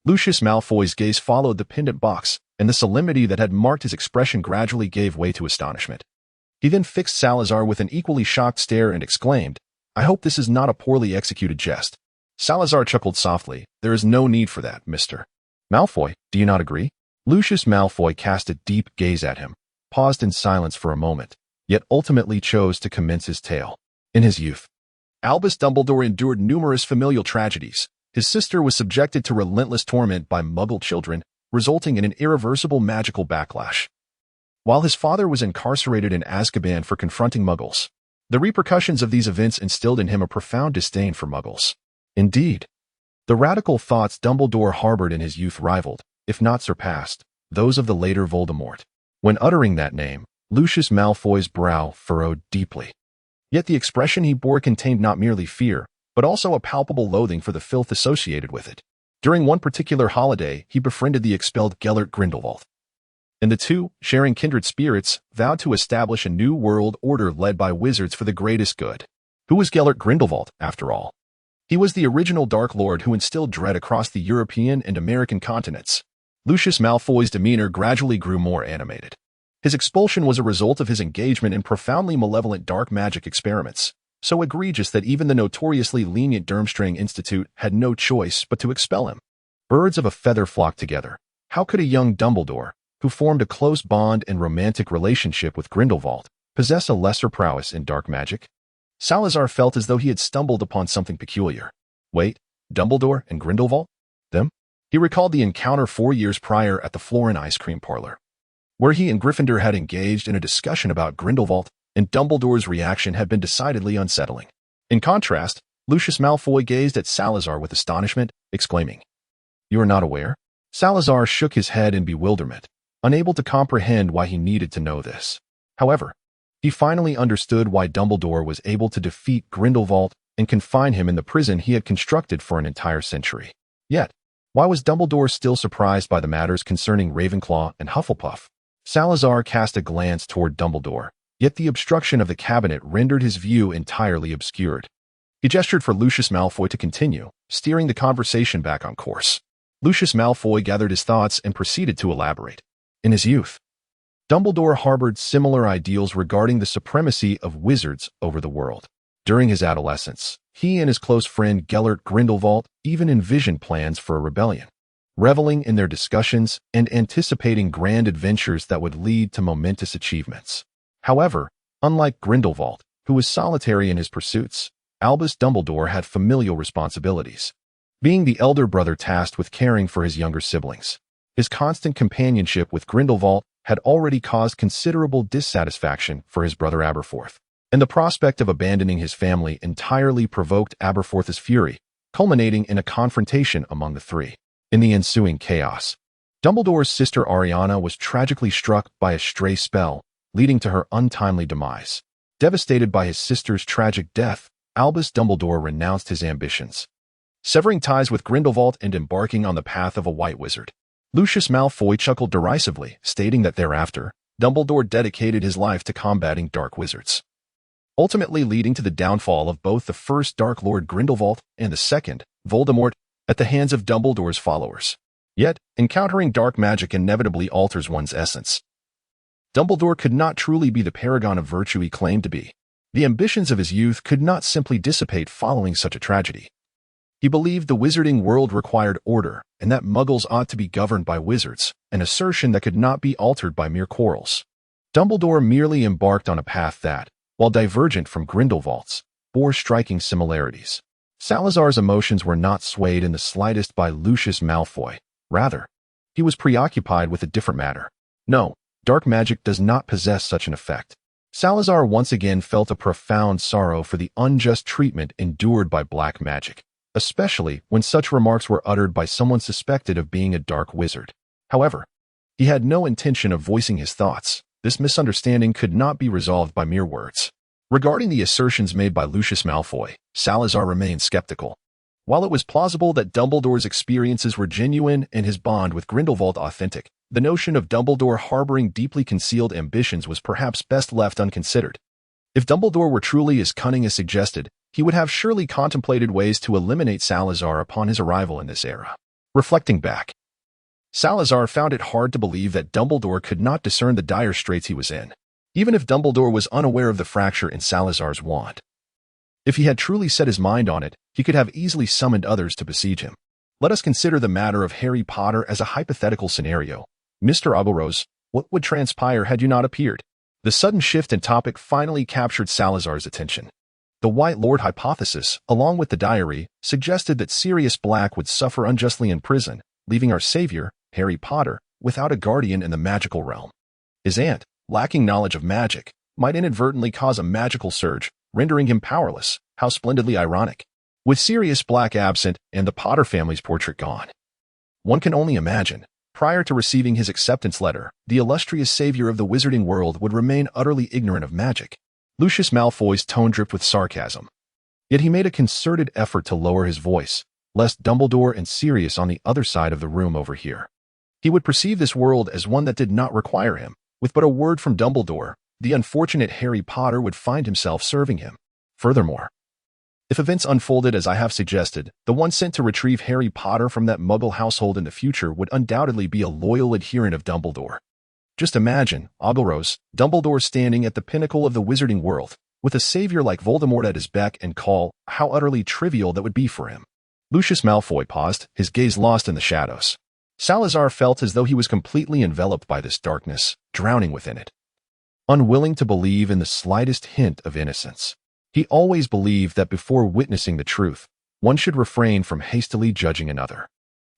Lucius Malfoy's gaze followed the pendant box, and the solemnity that had marked his expression gradually gave way to astonishment. He then fixed Salazar with an equally shocked stare and exclaimed, I hope this is not a poorly executed jest. Salazar chuckled softly. There is no need for that, Mr. Malfoy, do you not agree? Lucius Malfoy cast a deep gaze at him, paused in silence for a moment, yet ultimately chose to commence his tale. In his youth, Albus Dumbledore endured numerous familial tragedies. His sister was subjected to relentless torment by Muggle children, resulting in an irreversible magical backlash, while his father was incarcerated in Azkaban for confronting Muggles. The repercussions of these events instilled in him a profound disdain for Muggles. Indeed, the radical thoughts Dumbledore harbored in his youth rivaled, if not surpassed, those of the later Voldemort. When uttering that name, Lucius Malfoy's brow furrowed deeply. Yet the expression he bore contained not merely fear, but also a palpable loathing for the filth associated with it. During one particular holiday, he befriended the expelled Gellert Grindelwald, and the two, sharing kindred spirits, vowed to establish a new world order led by wizards for the greatest good. Who was Gellert Grindelwald, after all? He was the original Dark Lord who instilled dread across the European and American continents. Lucius Malfoy's demeanor gradually grew more animated. His expulsion was a result of his engagement in profoundly malevolent dark magic experiments, so egregious that even the notoriously lenient Durmstrang Institute had no choice but to expel him. Birds of a feather flocked together. How could a young Dumbledore, who formed a close bond and romantic relationship with Grindelwald, possess a lesser prowess in dark magic? Salazar felt as though he had stumbled upon something peculiar. Wait, Dumbledore and Grindelwald? Them? He recalled the encounter 4 years prior at the Florin ice cream parlor, where he and Gryffindor had engaged in a discussion about Grindelwald, and Dumbledore's reaction had been decidedly unsettling. In contrast, Lucius Malfoy gazed at Salazar with astonishment, exclaiming, You are not aware? Salazar shook his head in bewilderment, unable to comprehend why he needed to know this. However, he finally understood why Dumbledore was able to defeat Grindelwald and confine him in the prison he had constructed for an entire century. Yet, why was Dumbledore still surprised by the matters concerning Ravenclaw and Hufflepuff? Salazar cast a glance toward Dumbledore, yet the obstruction of the cabinet rendered his view entirely obscured. He gestured for Lucius Malfoy to continue, steering the conversation back on course. Lucius Malfoy gathered his thoughts and proceeded to elaborate. In his youth, Dumbledore harbored similar ideals regarding the supremacy of wizards over the world. During his adolescence, he and his close friend Gellert Grindelwald even envisioned plans for a rebellion, reveling in their discussions and anticipating grand adventures that would lead to momentous achievements. However, unlike Grindelwald, who was solitary in his pursuits, Albus Dumbledore had familial responsibilities, being the elder brother tasked with caring for his younger siblings. His constant companionship with Grindelwald had already caused considerable dissatisfaction for his brother Aberforth, and the prospect of abandoning his family entirely provoked Aberforth's fury, culminating in a confrontation among the three. In the ensuing chaos, Dumbledore's sister Ariana was tragically struck by a stray spell, leading to her untimely demise. Devastated by his sister's tragic death, Albus Dumbledore renounced his ambitions, severing ties with Grindelwald and embarking on the path of a white wizard. Lucius Malfoy chuckled derisively, stating that thereafter, Dumbledore dedicated his life to combating dark wizards, ultimately leading to the downfall of both the first Dark Lord Grindelwald and the second, Voldemort, at the hands of Dumbledore's followers. Yet, encountering dark magic inevitably alters one's essence. Dumbledore could not truly be the paragon of virtue he claimed to be. The ambitions of his youth could not simply dissipate following such a tragedy. He believed the wizarding world required order, and that muggles ought to be governed by wizards, an assertion that could not be altered by mere quarrels. Dumbledore merely embarked on a path that, while divergent from Grindelwald's, bore striking similarities. Salazar's emotions were not swayed in the slightest by Lucius Malfoy. Rather, he was preoccupied with a different matter. No, dark magic does not possess such an effect. Salazar once again felt a profound sorrow for the unjust treatment endured by black magic, especially when such remarks were uttered by someone suspected of being a dark wizard. However, he had no intention of voicing his thoughts. This misunderstanding could not be resolved by mere words. Regarding the assertions made by Lucius Malfoy, Salazar remained skeptical. While it was plausible that Dumbledore's experiences were genuine and his bond with Grindelwald authentic, the notion of Dumbledore harboring deeply concealed ambitions was perhaps best left unconsidered. If Dumbledore were truly as cunning as suggested, he would have surely contemplated ways to eliminate Salazar upon his arrival in this era. Reflecting back, Salazar found it hard to believe that Dumbledore could not discern the dire straits he was in, even if Dumbledore was unaware of the fracture in Salazar's wand. If he had truly set his mind on it, he could have easily summoned others to besiege him. Let us consider the matter of Harry Potter as a hypothetical scenario. Mr. Oglerose, what would transpire had you not appeared? The sudden shift in topic finally captured Salazar's attention. The White Lord hypothesis, along with the diary, suggested that Sirius Black would suffer unjustly in prison, leaving our savior, Harry Potter, without a guardian in the magical realm. His aunt, lacking knowledge of magic, might inadvertently cause a magical surge, rendering him powerless. How splendidly ironic. With Sirius Black absent and the Potter family's portrait gone. One can only imagine, prior to receiving his acceptance letter, the illustrious savior of the wizarding world would remain utterly ignorant of magic. Lucius Malfoy's tone dripped with sarcasm. Yet he made a concerted effort to lower his voice, lest Dumbledore and Sirius on the other side of the room overhear. He would perceive this world as one that did not require him. With but a word from Dumbledore, the unfortunate Harry Potter would find himself serving him. Furthermore, if events unfolded as I have suggested, the one sent to retrieve Harry Potter from that Muggle household in the future would undoubtedly be a loyal adherent of Dumbledore. Just imagine, Oglerose, Dumbledore standing at the pinnacle of the wizarding world, with a savior like Voldemort at his beck and call. How utterly trivial that would be for him. Lucius Malfoy paused, his gaze lost in the shadows. Salazar felt as though he was completely enveloped by this darkness, drowning within it. Unwilling to believe in the slightest hint of innocence. He always believed that before witnessing the truth, one should refrain from hastily judging another.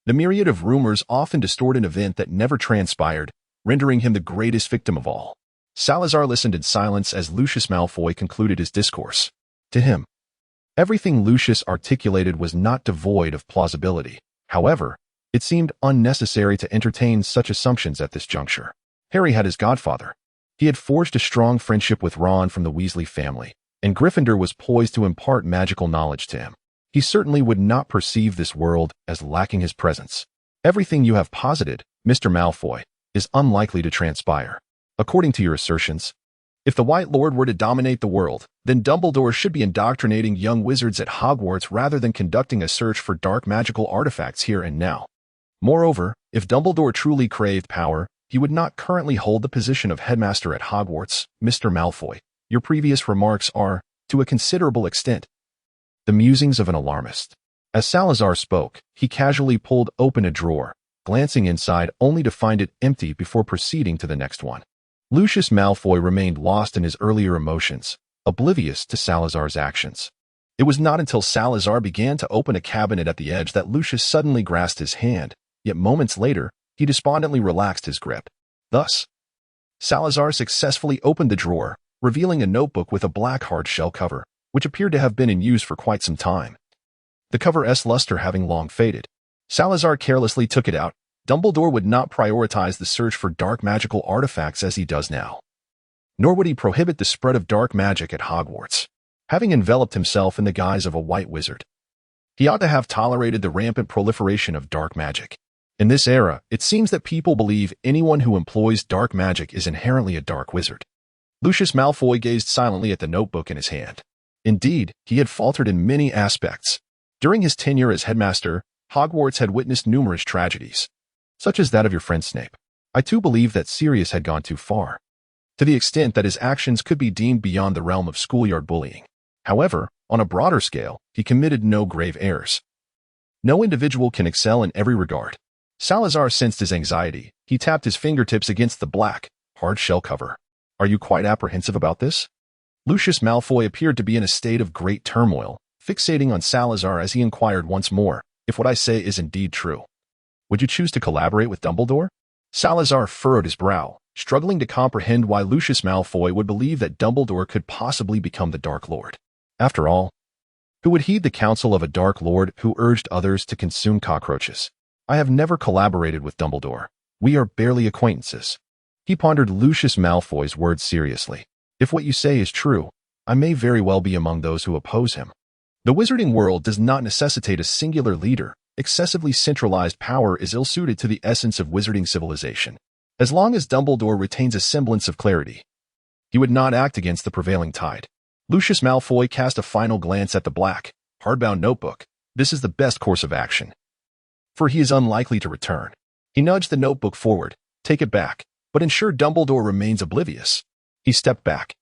The myriad of rumors often distort an event that never transpired, rendering him the greatest victim of all. Salazar listened in silence as Lucius Malfoy concluded his discourse. To him, everything Lucius articulated was not devoid of plausibility. However, it seemed unnecessary to entertain such assumptions at this juncture. Harry had his godfather. He had forged a strong friendship with Ron from the Weasley family, and Gryffindor was poised to impart magical knowledge to him. He certainly would not perceive this world as lacking his presence. Everything you have posited, Mr. Malfoy, is unlikely to transpire. According to your assertions, if the White Lord were to dominate the world, then Dumbledore should be indoctrinating young wizards at Hogwarts rather than conducting a search for dark magical artifacts here and now. Moreover, if Dumbledore truly craved power, he would not currently hold the position of headmaster at Hogwarts. Mr. Malfoy, your previous remarks are, to a considerable extent, the musings of an alarmist. As Salazar spoke, he casually pulled open a drawer, glancing inside only to find it empty before proceeding to the next one. Lucius Malfoy remained lost in his earlier emotions, oblivious to Salazar's actions. It was not until Salazar began to open a cabinet at the edge that Lucius suddenly grasped his hand, yet moments later, he despondently relaxed his grip. Thus, Salazar successfully opened the drawer, revealing a notebook with a black hard-shell cover, which appeared to have been in use for quite some time. The cover's luster having long faded. Salazar carelessly took it out. Dumbledore would not prioritize the search for dark magical artifacts as he does now. Nor would he prohibit the spread of dark magic at Hogwarts, having enveloped himself in the guise of a white wizard. He ought to have tolerated the rampant proliferation of dark magic. In this era, it seems that people believe anyone who employs dark magic is inherently a dark wizard. Lucius Malfoy gazed silently at the notebook in his hand. Indeed, he had faltered in many aspects. During his tenure as headmaster, Hogwarts had witnessed numerous tragedies. such as that of your friend Snape. I too believe that Sirius had gone too far, to the extent that his actions could be deemed beyond the realm of schoolyard bullying. However, on a broader scale, he committed no grave errors. No individual can excel in every regard. Salazar sensed his anxiety. He tapped his fingertips against the black, hard shell cover. Are you quite apprehensive about this? Lucius Malfoy appeared to be in a state of great turmoil, fixating on Salazar as he inquired once more, if what I say is indeed true. Would you choose to collaborate with Dumbledore? Salazar furrowed his brow, struggling to comprehend why Lucius Malfoy would believe that Dumbledore could possibly become the Dark Lord. After all, who would heed the counsel of a Dark Lord who urged others to consume cockroaches? I have never collaborated with Dumbledore. We are barely acquaintances. He pondered Lucius Malfoy's words seriously. If what you say is true, I may very well be among those who oppose him. The wizarding world does not necessitate a singular leader. Excessively centralized power is ill-suited to the essence of wizarding civilization. As long as Dumbledore retains a semblance of clarity, he would not act against the prevailing tide. Lucius Malfoy cast a final glance at the black, hardbound notebook. This is the best course of action, for he is unlikely to return. He nudged the notebook forward. Take it back, but ensure Dumbledore remains oblivious. He stepped back,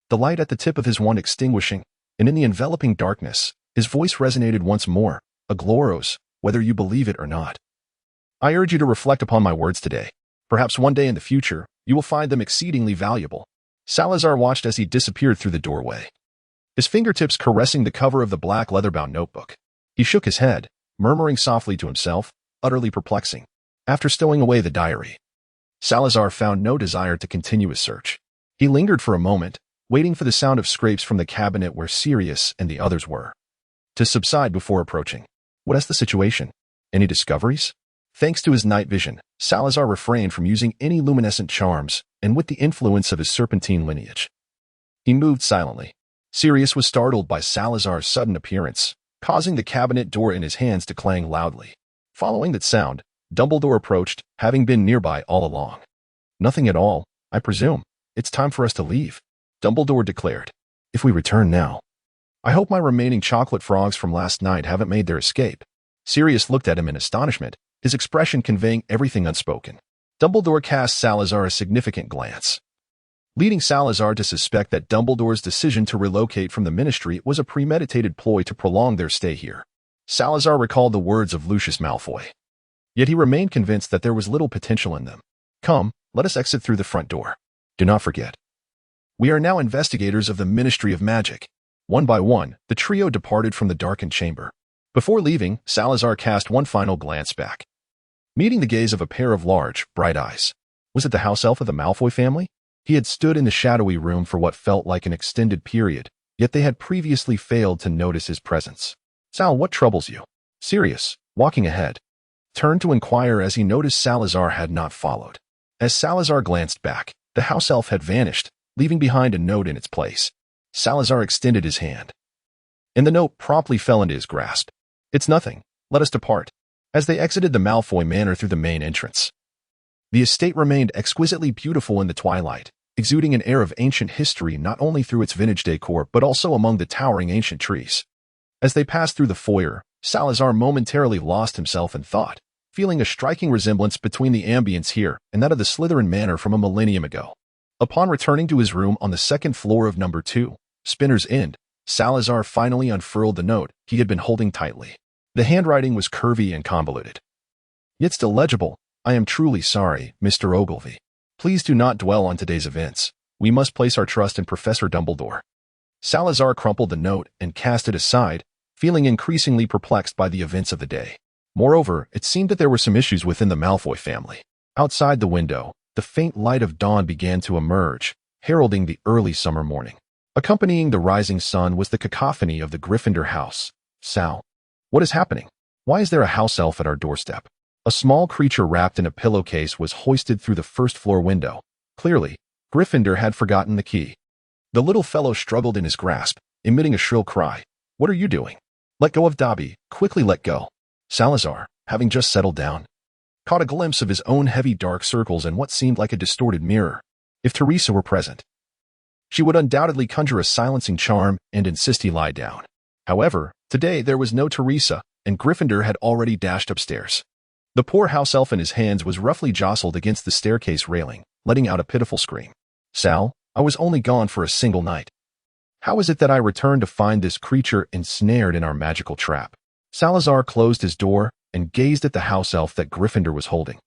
the light at the tip of his wand extinguishing, and in the enveloping darkness, his voice resonated once more. Agloros, whether you believe it or not. I urge you to reflect upon my words today. Perhaps one day in the future, you will find them exceedingly valuable. Salazar watched as he disappeared through the doorway, his fingertips caressing the cover of the black leather-bound notebook. He shook his head, murmuring softly to himself, utterly perplexing. After stowing away the diary, Salazar found no desire to continue his search. He lingered for a moment, waiting for the sound of scrapes from the cabinet where Sirius and the others were, to subside before approaching. What is the situation? Any discoveries? Thanks to his night vision, Salazar refrained from using any luminescent charms, and with the influence of his serpentine lineage, he moved silently. Sirius was startled by Salazar's sudden appearance, causing the cabinet door in his hands to clang loudly. Following that sound, Dumbledore approached, having been nearby all along. Nothing at all, I presume. It's time for us to leave, Dumbledore declared. If we return now, I hope my remaining chocolate frogs from last night haven't made their escape. Sirius looked at him in astonishment, his expression conveying everything unspoken. Dumbledore cast Salazar a significant glance, leading Salazar to suspect that Dumbledore's decision to relocate from the Ministry was a premeditated ploy to prolong their stay here. Salazar recalled the words of Lucius Malfoy, yet he remained convinced that there was little potential in them. Come, let us exit through the front door. Do not forget, we are now investigators of the Ministry of Magic. One by one, the trio departed from the darkened chamber. Before leaving, Salazar cast one final glance back, meeting the gaze of a pair of large, bright eyes. Was it the house elf of the Malfoy family? He had stood in the shadowy room for what felt like an extended period, yet they had previously failed to notice his presence. Sal, what troubles you? Sirius, walking ahead, turned to inquire as he noticed Salazar had not followed. As Salazar glanced back, the house elf had vanished, leaving behind a note in its place. Salazar extended his hand, and the note promptly fell into his grasp. It's nothing. Let us depart. As they exited the Malfoy manor through the main entrance, the estate remained exquisitely beautiful in the twilight, exuding an air of ancient history not only through its vintage decor but also among the towering ancient trees. As they passed through the foyer, Salazar momentarily lost himself in thought, feeling a striking resemblance between the ambience here and that of the Slytherin manor from a millennium ago. Upon returning to his room on the second floor of number 2, Spinner's End, Salazar finally unfurled the note he had been holding tightly. The handwriting was curvy and convoluted, yet still legible. I am truly sorry, Mr. Ogilvy. Please do not dwell on today's events. We must place our trust in Professor Dumbledore. Salazar crumpled the note and cast it aside, feeling increasingly perplexed by the events of the day. Moreover, it seemed that there were some issues within the Malfoy family. Outside the window, the faint light of dawn began to emerge, heralding the early summer morning. Accompanying the rising sun was the cacophony of the Gryffindor house. Sal, what is happening? Why is there a house elf at our doorstep? A small creature wrapped in a pillowcase was hoisted through the first-floor window. Clearly, Gryffindor had forgotten the key. The little fellow struggled in his grasp, emitting a shrill cry. What are you doing? Let go of Dobby. Quickly let go. Salazar, having just settled down, caught a glimpse of his own heavy dark circles in what seemed like a distorted mirror. If Teresa were present, she would undoubtedly conjure a silencing charm and insist he lie down. However, today there was no Teresa, and Gryffindor had already dashed upstairs. The poor house elf in his hands was roughly jostled against the staircase railing, letting out a pitiful scream. Sal, I was only gone for a single night. How is it that I returned to find this creature ensnared in our magical trap? Salazar closed his door and gazed at the house elf that Gryffindor was holding,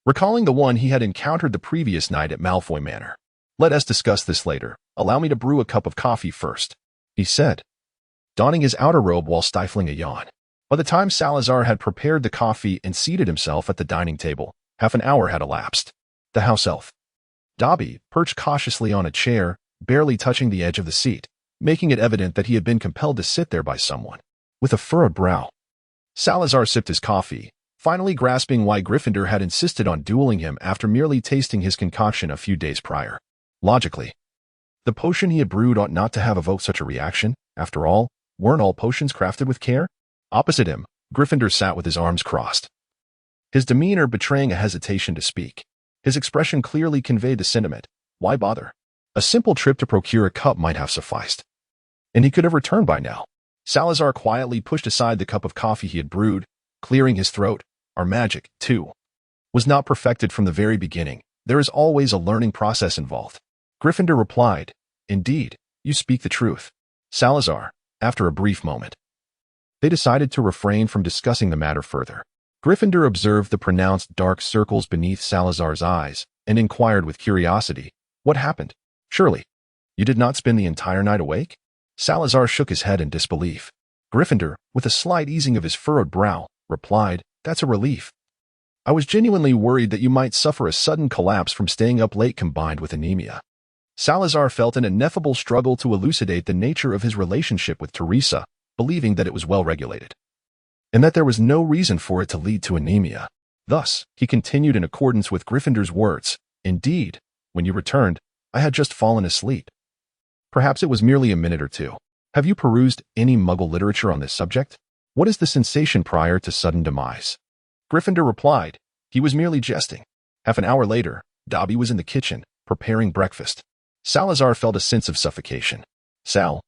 recalling the one he had encountered the previous night at Malfoy Manor. Let us discuss this later. Allow me to brew a cup of coffee first, he said, donning his outer robe while stifling a yawn. By the time Salazar had prepared the coffee and seated himself at the dining table, half an hour had elapsed. The house elf, Dobby, perched cautiously on a chair, barely touching the edge of the seat, making it evident that he had been compelled to sit there by someone, with a furrowed brow. Salazar sipped his coffee, finally grasping why Gryffindor had insisted on dueling him after merely tasting his concoction a few days prior. Logically, the potion he had brewed ought not to have evoked such a reaction. After all, weren't all potions crafted with care? Opposite him, Gryffindor sat with his arms crossed, his demeanor betraying a hesitation to speak. His expression clearly conveyed the sentiment. Why bother? A simple trip to procure a cup might have sufficed, and he could have returned by now. Salazar quietly pushed aside the cup of coffee he had brewed, clearing his throat. Our magic, too, was not perfected from the very beginning. There is always a learning process involved. Gryffindor replied, Indeed, you speak the truth. Salazar, after a brief moment, they decided to refrain from discussing the matter further. Gryffindor observed the pronounced dark circles beneath Salazar's eyes and inquired with curiosity, What happened? Surely, you did not spend the entire night awake? Salazar shook his head in disbelief. Gryffindor, with a slight easing of his furrowed brow, replied, That's a relief. I was genuinely worried that you might suffer a sudden collapse from staying up late combined with anemia. Salazar felt an ineffable struggle to elucidate the nature of his relationship with Teresa, believing that it was well regulated, and that there was no reason for it to lead to anemia. Thus, he continued in accordance with Gryffindor's words, Indeed, when you returned, I had just fallen asleep. Perhaps it was merely a minute or two. Have you perused any Muggle literature on this subject? What is the sensation prior to sudden demise? Gryffindor replied, He was merely jesting. Half an hour later, Dobby was in the kitchen, preparing breakfast. Salazar felt a sense of suffocation. Sal,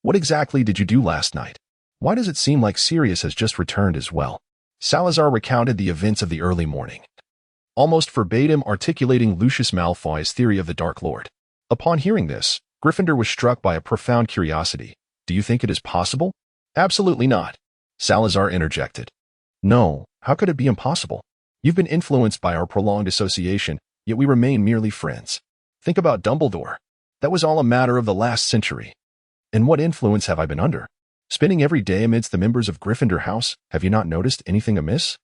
what exactly did you do last night? Why does it seem like Sirius has just returned as well? Salazar recounted the events of the early morning, almost verbatim articulating Lucius Malfoy's theory of the Dark Lord. Upon hearing this, Gryffindor was struck by a profound curiosity. Do you think it is possible? Absolutely not. Salazar interjected. No, how could it be impossible? You've been influenced by our prolonged association, yet we remain merely friends. Think about Dumbledore. That was all a matter of the last century. And what influence have I been under? Spending every day amidst the members of Gryffindor House, have you not noticed anything amiss?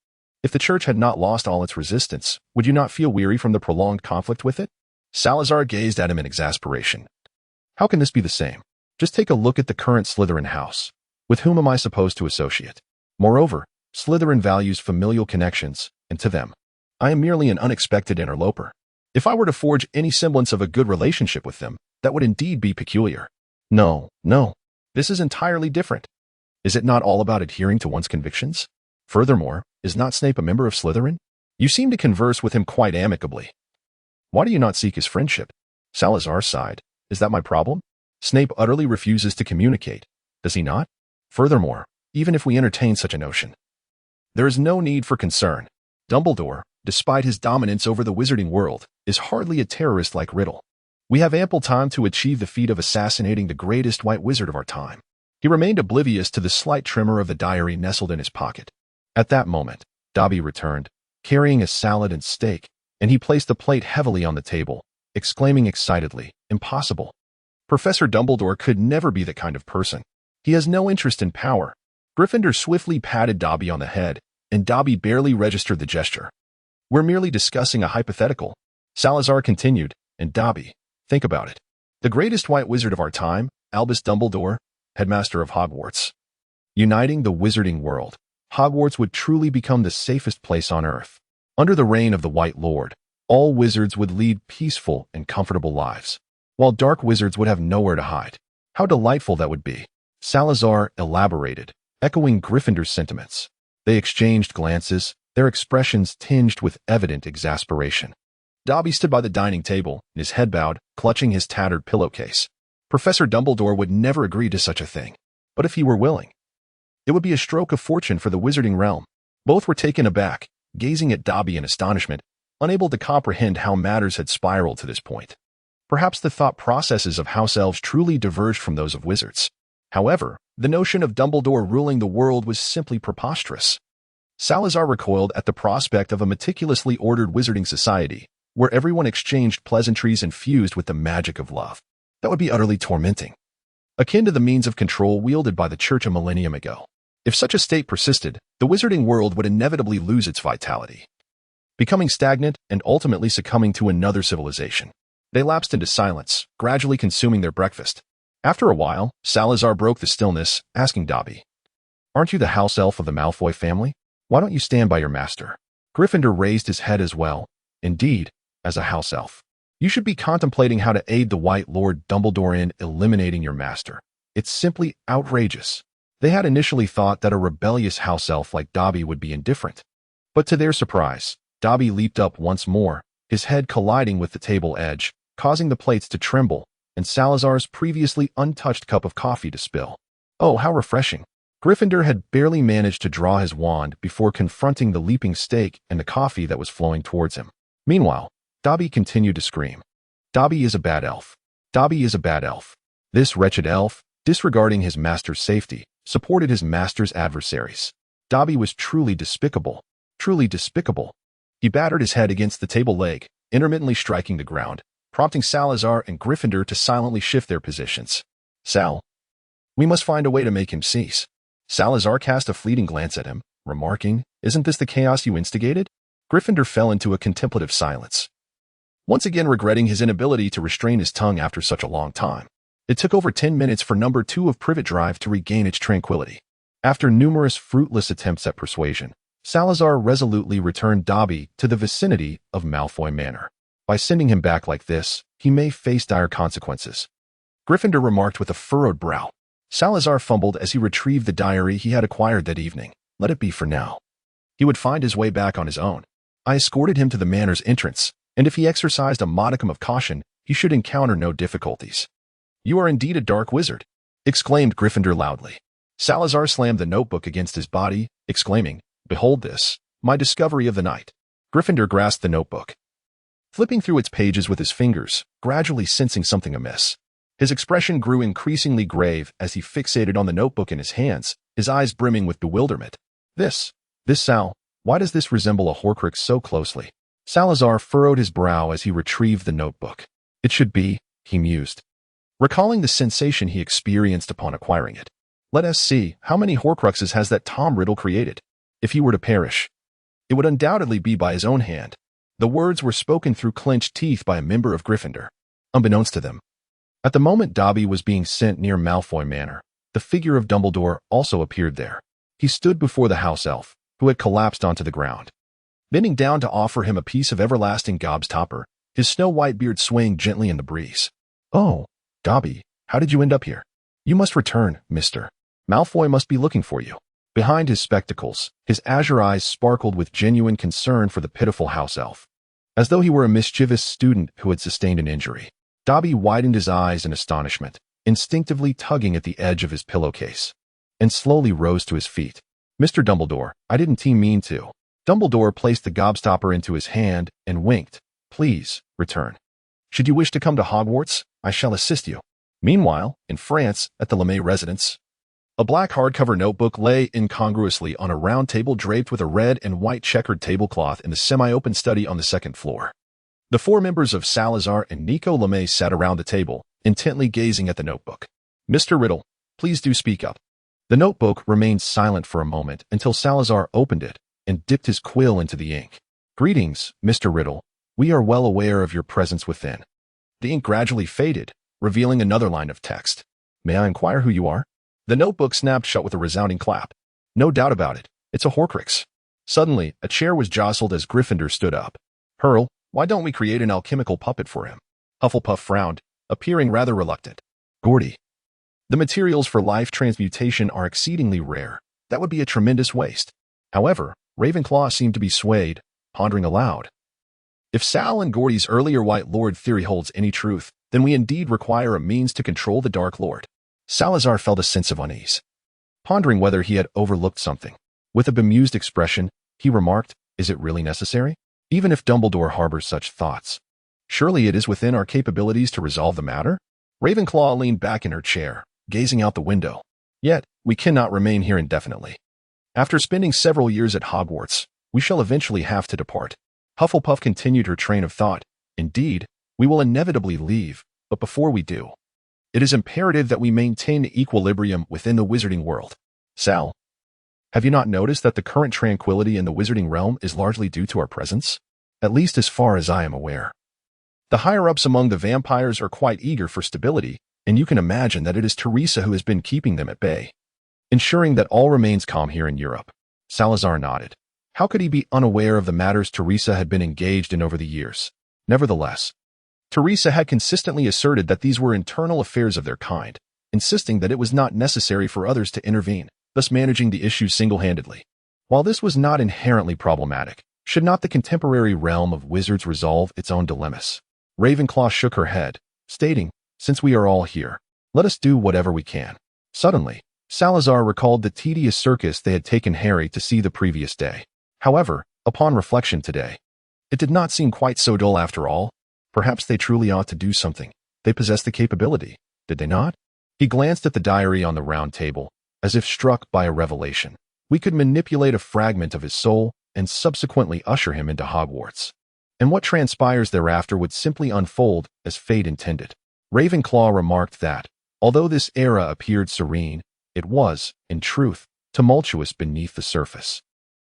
If the church had not lost all its resistance, would you not feel weary from the prolonged conflict with it? Salazar gazed at him in exasperation. How can this be the same? Just take a look at the current Slytherin house. With whom am I supposed to associate? Moreover, Slytherin values familial connections, and to them, I am merely an unexpected interloper. If I were to forge any semblance of a good relationship with them, that would indeed be peculiar. No, this is entirely different. Is it not all about adhering to one's convictions? Furthermore, is not Snape a member of Slytherin? You seem to converse with him quite amicably. Why do you not seek his friendship? Salazar sighed. Is that my problem? Snape utterly refuses to communicate, does he not? Furthermore, even if we entertain such a notion, there is no need for concern. Dumbledore, despite his dominance over the wizarding world, is hardly a terrorist like Riddle. We have ample time to achieve the feat of assassinating the greatest white wizard of our time. He remained oblivious to the slight tremor of the diary nestled in his pocket. At that moment, Dobby returned, carrying a salad and steak, and he placed the plate heavily on the table, exclaiming excitedly, Impossible. Professor Dumbledore could never be that kind of person. He has no interest in power. Gryffindor swiftly patted Dobby on the head, and Dobby barely registered the gesture. We're merely discussing a hypothetical. Salazar continued, and Dobby, think about it. The greatest white wizard of our time, Albus Dumbledore, headmaster of Hogwarts. Uniting the wizarding world, Hogwarts would truly become the safest place on Earth. Under the reign of the White Lord, all wizards would lead peaceful and comfortable lives, while dark wizards would have nowhere to hide. How delightful that would be. Salazar elaborated, echoing Gryffindor's sentiments. They exchanged glances, their expressions tinged with evident exasperation. Dobby stood by the dining table, his head bowed, clutching his tattered pillowcase. Professor Dumbledore would never agree to such a thing. But if he were willing, it would be a stroke of fortune for the wizarding realm. Both were taken aback, gazing at Dobby in astonishment, unable to comprehend how matters had spiraled to this point. Perhaps the thought processes of house elves truly diverged from those of wizards. However, the notion of Dumbledore ruling the world was simply preposterous. Salazar recoiled at the prospect of a meticulously ordered wizarding society, where everyone exchanged pleasantries infused with the magic of love. That would be utterly tormenting, akin to the means of control wielded by the Church a millennium ago. If such a state persisted, the wizarding world would inevitably lose its vitality, becoming stagnant and ultimately succumbing to another civilization. They lapsed into silence, gradually consuming their breakfast. After a while, Salazar broke the stillness, asking Dobby, "Aren't you the house elf of the Malfoy family? Why don't you stand by your master?" Gryffindor raised his head as well. "Indeed, as a house elf, you should be contemplating how to aid the White Lord Dumbledore in eliminating your master. It's simply outrageous." They had initially thought that a rebellious house elf like Dobby would be indifferent. But to their surprise, Dobby leaped up once more, his head colliding with the table edge, causing the plates to tremble, and Salazar's previously untouched cup of coffee to spill. Oh, how refreshing. Gryffindor had barely managed to draw his wand before confronting the leaping steak and the coffee that was flowing towards him. Meanwhile, Dobby continued to scream. Dobby is a bad elf. Dobby is a bad elf. This wretched elf, disregarding his master's safety, supported his master's adversaries. Dobby was truly despicable. Truly despicable. He battered his head against the table leg, intermittently striking the ground, prompting Salazar and Gryffindor to silently shift their positions. "Sal, we must find a way to make him cease." Salazar cast a fleeting glance at him, remarking, "Isn't this the chaos you instigated?" Gryffindor fell into a contemplative silence, once again regretting his inability to restrain his tongue after such a long time. It took over 10 minutes for number 2 of Privet Drive to regain its tranquility. After numerous fruitless attempts at persuasion, Salazar resolutely returned Dobby to the vicinity of Malfoy Manor. By sending him back like this, he may face dire consequences, Gryffindor remarked with a furrowed brow. Salazar fumbled as he retrieved the diary he had acquired that evening. Let it be for now. He would find his way back on his own. I escorted him to the manor's entrance, and if he exercised a modicum of caution, he should encounter no difficulties. "You are indeed a dark wizard," exclaimed Gryffindor loudly. Salazar slammed the notebook against his body, exclaiming, "Behold this, my discovery of the night." Gryffindor grasped the notebook, flipping through its pages with his fingers, gradually sensing something amiss. His expression grew increasingly grave as he fixated on the notebook in his hands, his eyes brimming with bewilderment. This Sal, why does this resemble a Horcrux so closely?" Salazar furrowed his brow as he retrieved the notebook. "It should be," he mused, recalling the sensation he experienced upon acquiring it. "Let us see, how many Horcruxes has that Tom Riddle created? If he were to perish, it would undoubtedly be by his own hand." The words were spoken through clenched teeth by a member of Gryffindor. Unbeknownst to them, at the moment Dobby was being sent near Malfoy Manor, the figure of Dumbledore also appeared there. He stood before the house elf, who had collapsed onto the ground. Bending down to offer him a piece of everlasting gobstopper, his snow-white beard swaying gently in the breeze. "Oh, Dobby, how did you end up here? You must return, Mr. Malfoy must be looking for you." Behind his spectacles, his azure eyes sparkled with genuine concern for the pitiful house elf, as though he were a mischievous student who had sustained an injury. Dobby widened his eyes in astonishment, instinctively tugging at the edge of his pillowcase, and slowly rose to his feet. "Mr. Dumbledore, I didn't mean to." Dumbledore placed the gobstopper into his hand and winked. "Please, return. Should you wish to come to Hogwarts, I shall assist you." Meanwhile, in France, at the LeMay residence, a black hardcover notebook lay incongruously on a round table draped with a red and white checkered tablecloth in the semi-open study on the second floor. The 4 members of Salazar and Nico LeMay sat around the table, intently gazing at the notebook. "Mr. Riddle, please do speak up." The notebook remained silent for a moment until Salazar opened it and dipped his quill into the ink. "Greetings, Mr. Riddle. We are well aware of your presence within." The ink gradually faded, revealing another line of text. "May I inquire who you are?" The notebook snapped shut with a resounding clap. "No doubt about it. It's a Horcrux." Suddenly, a chair was jostled as Gryffindor stood up. "Pearl, why don't we create an alchemical puppet for him?" Hufflepuff frowned, appearing rather reluctant. "Gordy, the materials for life transmutation are exceedingly rare. That would be a tremendous waste." However, Ravenclaw seemed to be swayed, pondering aloud. "If Sal and Gordy's earlier White Lord theory holds any truth, then we indeed require a means to control the Dark Lord." Salazar felt a sense of unease, pondering whether he had overlooked something. With a bemused expression, he remarked, Is it really necessary? Even if Dumbledore harbors such thoughts, surely it is within our capabilities to resolve the matter? Ravenclaw leaned back in her chair, gazing out the window. Yet, we cannot remain here indefinitely. After spending several years at Hogwarts, we shall eventually have to depart. Hufflepuff continued her train of thought. Indeed, we will inevitably leave, but before we do, it is imperative that we maintain equilibrium within the wizarding world. Sal, have you not noticed that the current tranquility in the wizarding realm is largely due to our presence? At least as far as I am aware. The higher-ups among the vampires are quite eager for stability, and you can imagine that it is Teresa who has been keeping them at bay, ensuring that all remains calm here in Europe. Salazar nodded. How could he be unaware of the matters Teresa had been engaged in over the years? Nevertheless, Teresa had consistently asserted that these were internal affairs of their kind, insisting that it was not necessary for others to intervene, thus managing the issues single-handedly. While this was not inherently problematic, should not the contemporary realm of wizards resolve its own dilemmas? Ravenclaw shook her head, stating, since we are all here, let us do whatever we can. Suddenly, Salazar recalled the tedious circus they had taken Harry to see the previous day. However, upon reflection today, it did not seem quite so dull after all. Perhaps they truly ought to do something. They possessed the capability, did they not? He glanced at the diary on the round table, as if struck by a revelation. We could manipulate a fragment of his soul and subsequently usher him into Hogwarts. And what transpires thereafter would simply unfold as fate intended. Ravenclaw remarked that, although this era appeared serene, it was, in truth, tumultuous beneath the surface.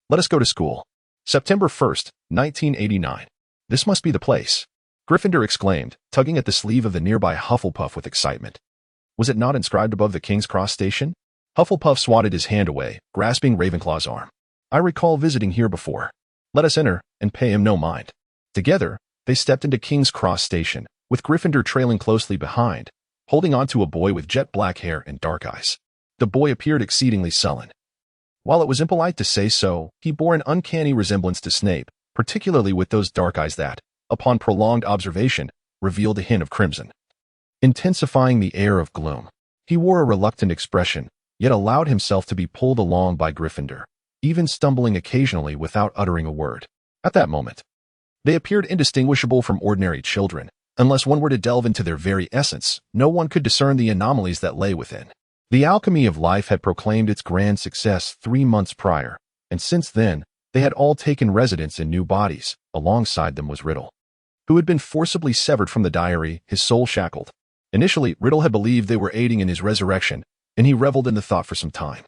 Let us go to school. September 1st, 1989. This must be the place, Gryffindor exclaimed, tugging at the sleeve of the nearby Hufflepuff with excitement. Was it not inscribed above the King's Cross station? Hufflepuff swatted his hand away, grasping Ravenclaw's arm. I recall visiting here before. Let us enter and pay him no mind. Together, they stepped into King's Cross station, with Gryffindor trailing closely behind, holding on to a boy with jet black hair and dark eyes. The boy appeared exceedingly sullen. While it was impolite to say so, he bore an uncanny resemblance to Snape, particularly with those dark eyes that, upon prolonged observation, revealed a hint of crimson, intensifying the air of gloom. He wore a reluctant expression, yet allowed himself to be pulled along by Gryffindor, even stumbling occasionally without uttering a word. At that moment, they appeared indistinguishable from ordinary children. Unless one were to delve into their very essence, no one could discern the anomalies that lay within. The alchemy of life had proclaimed its grand success 3 months prior, and since then, they had all taken residence in new bodies. Alongside them was Riddle, who had been forcibly severed from the diary, his soul shackled. Initially, Riddle had believed they were aiding in his resurrection, and he reveled in the thought for some time.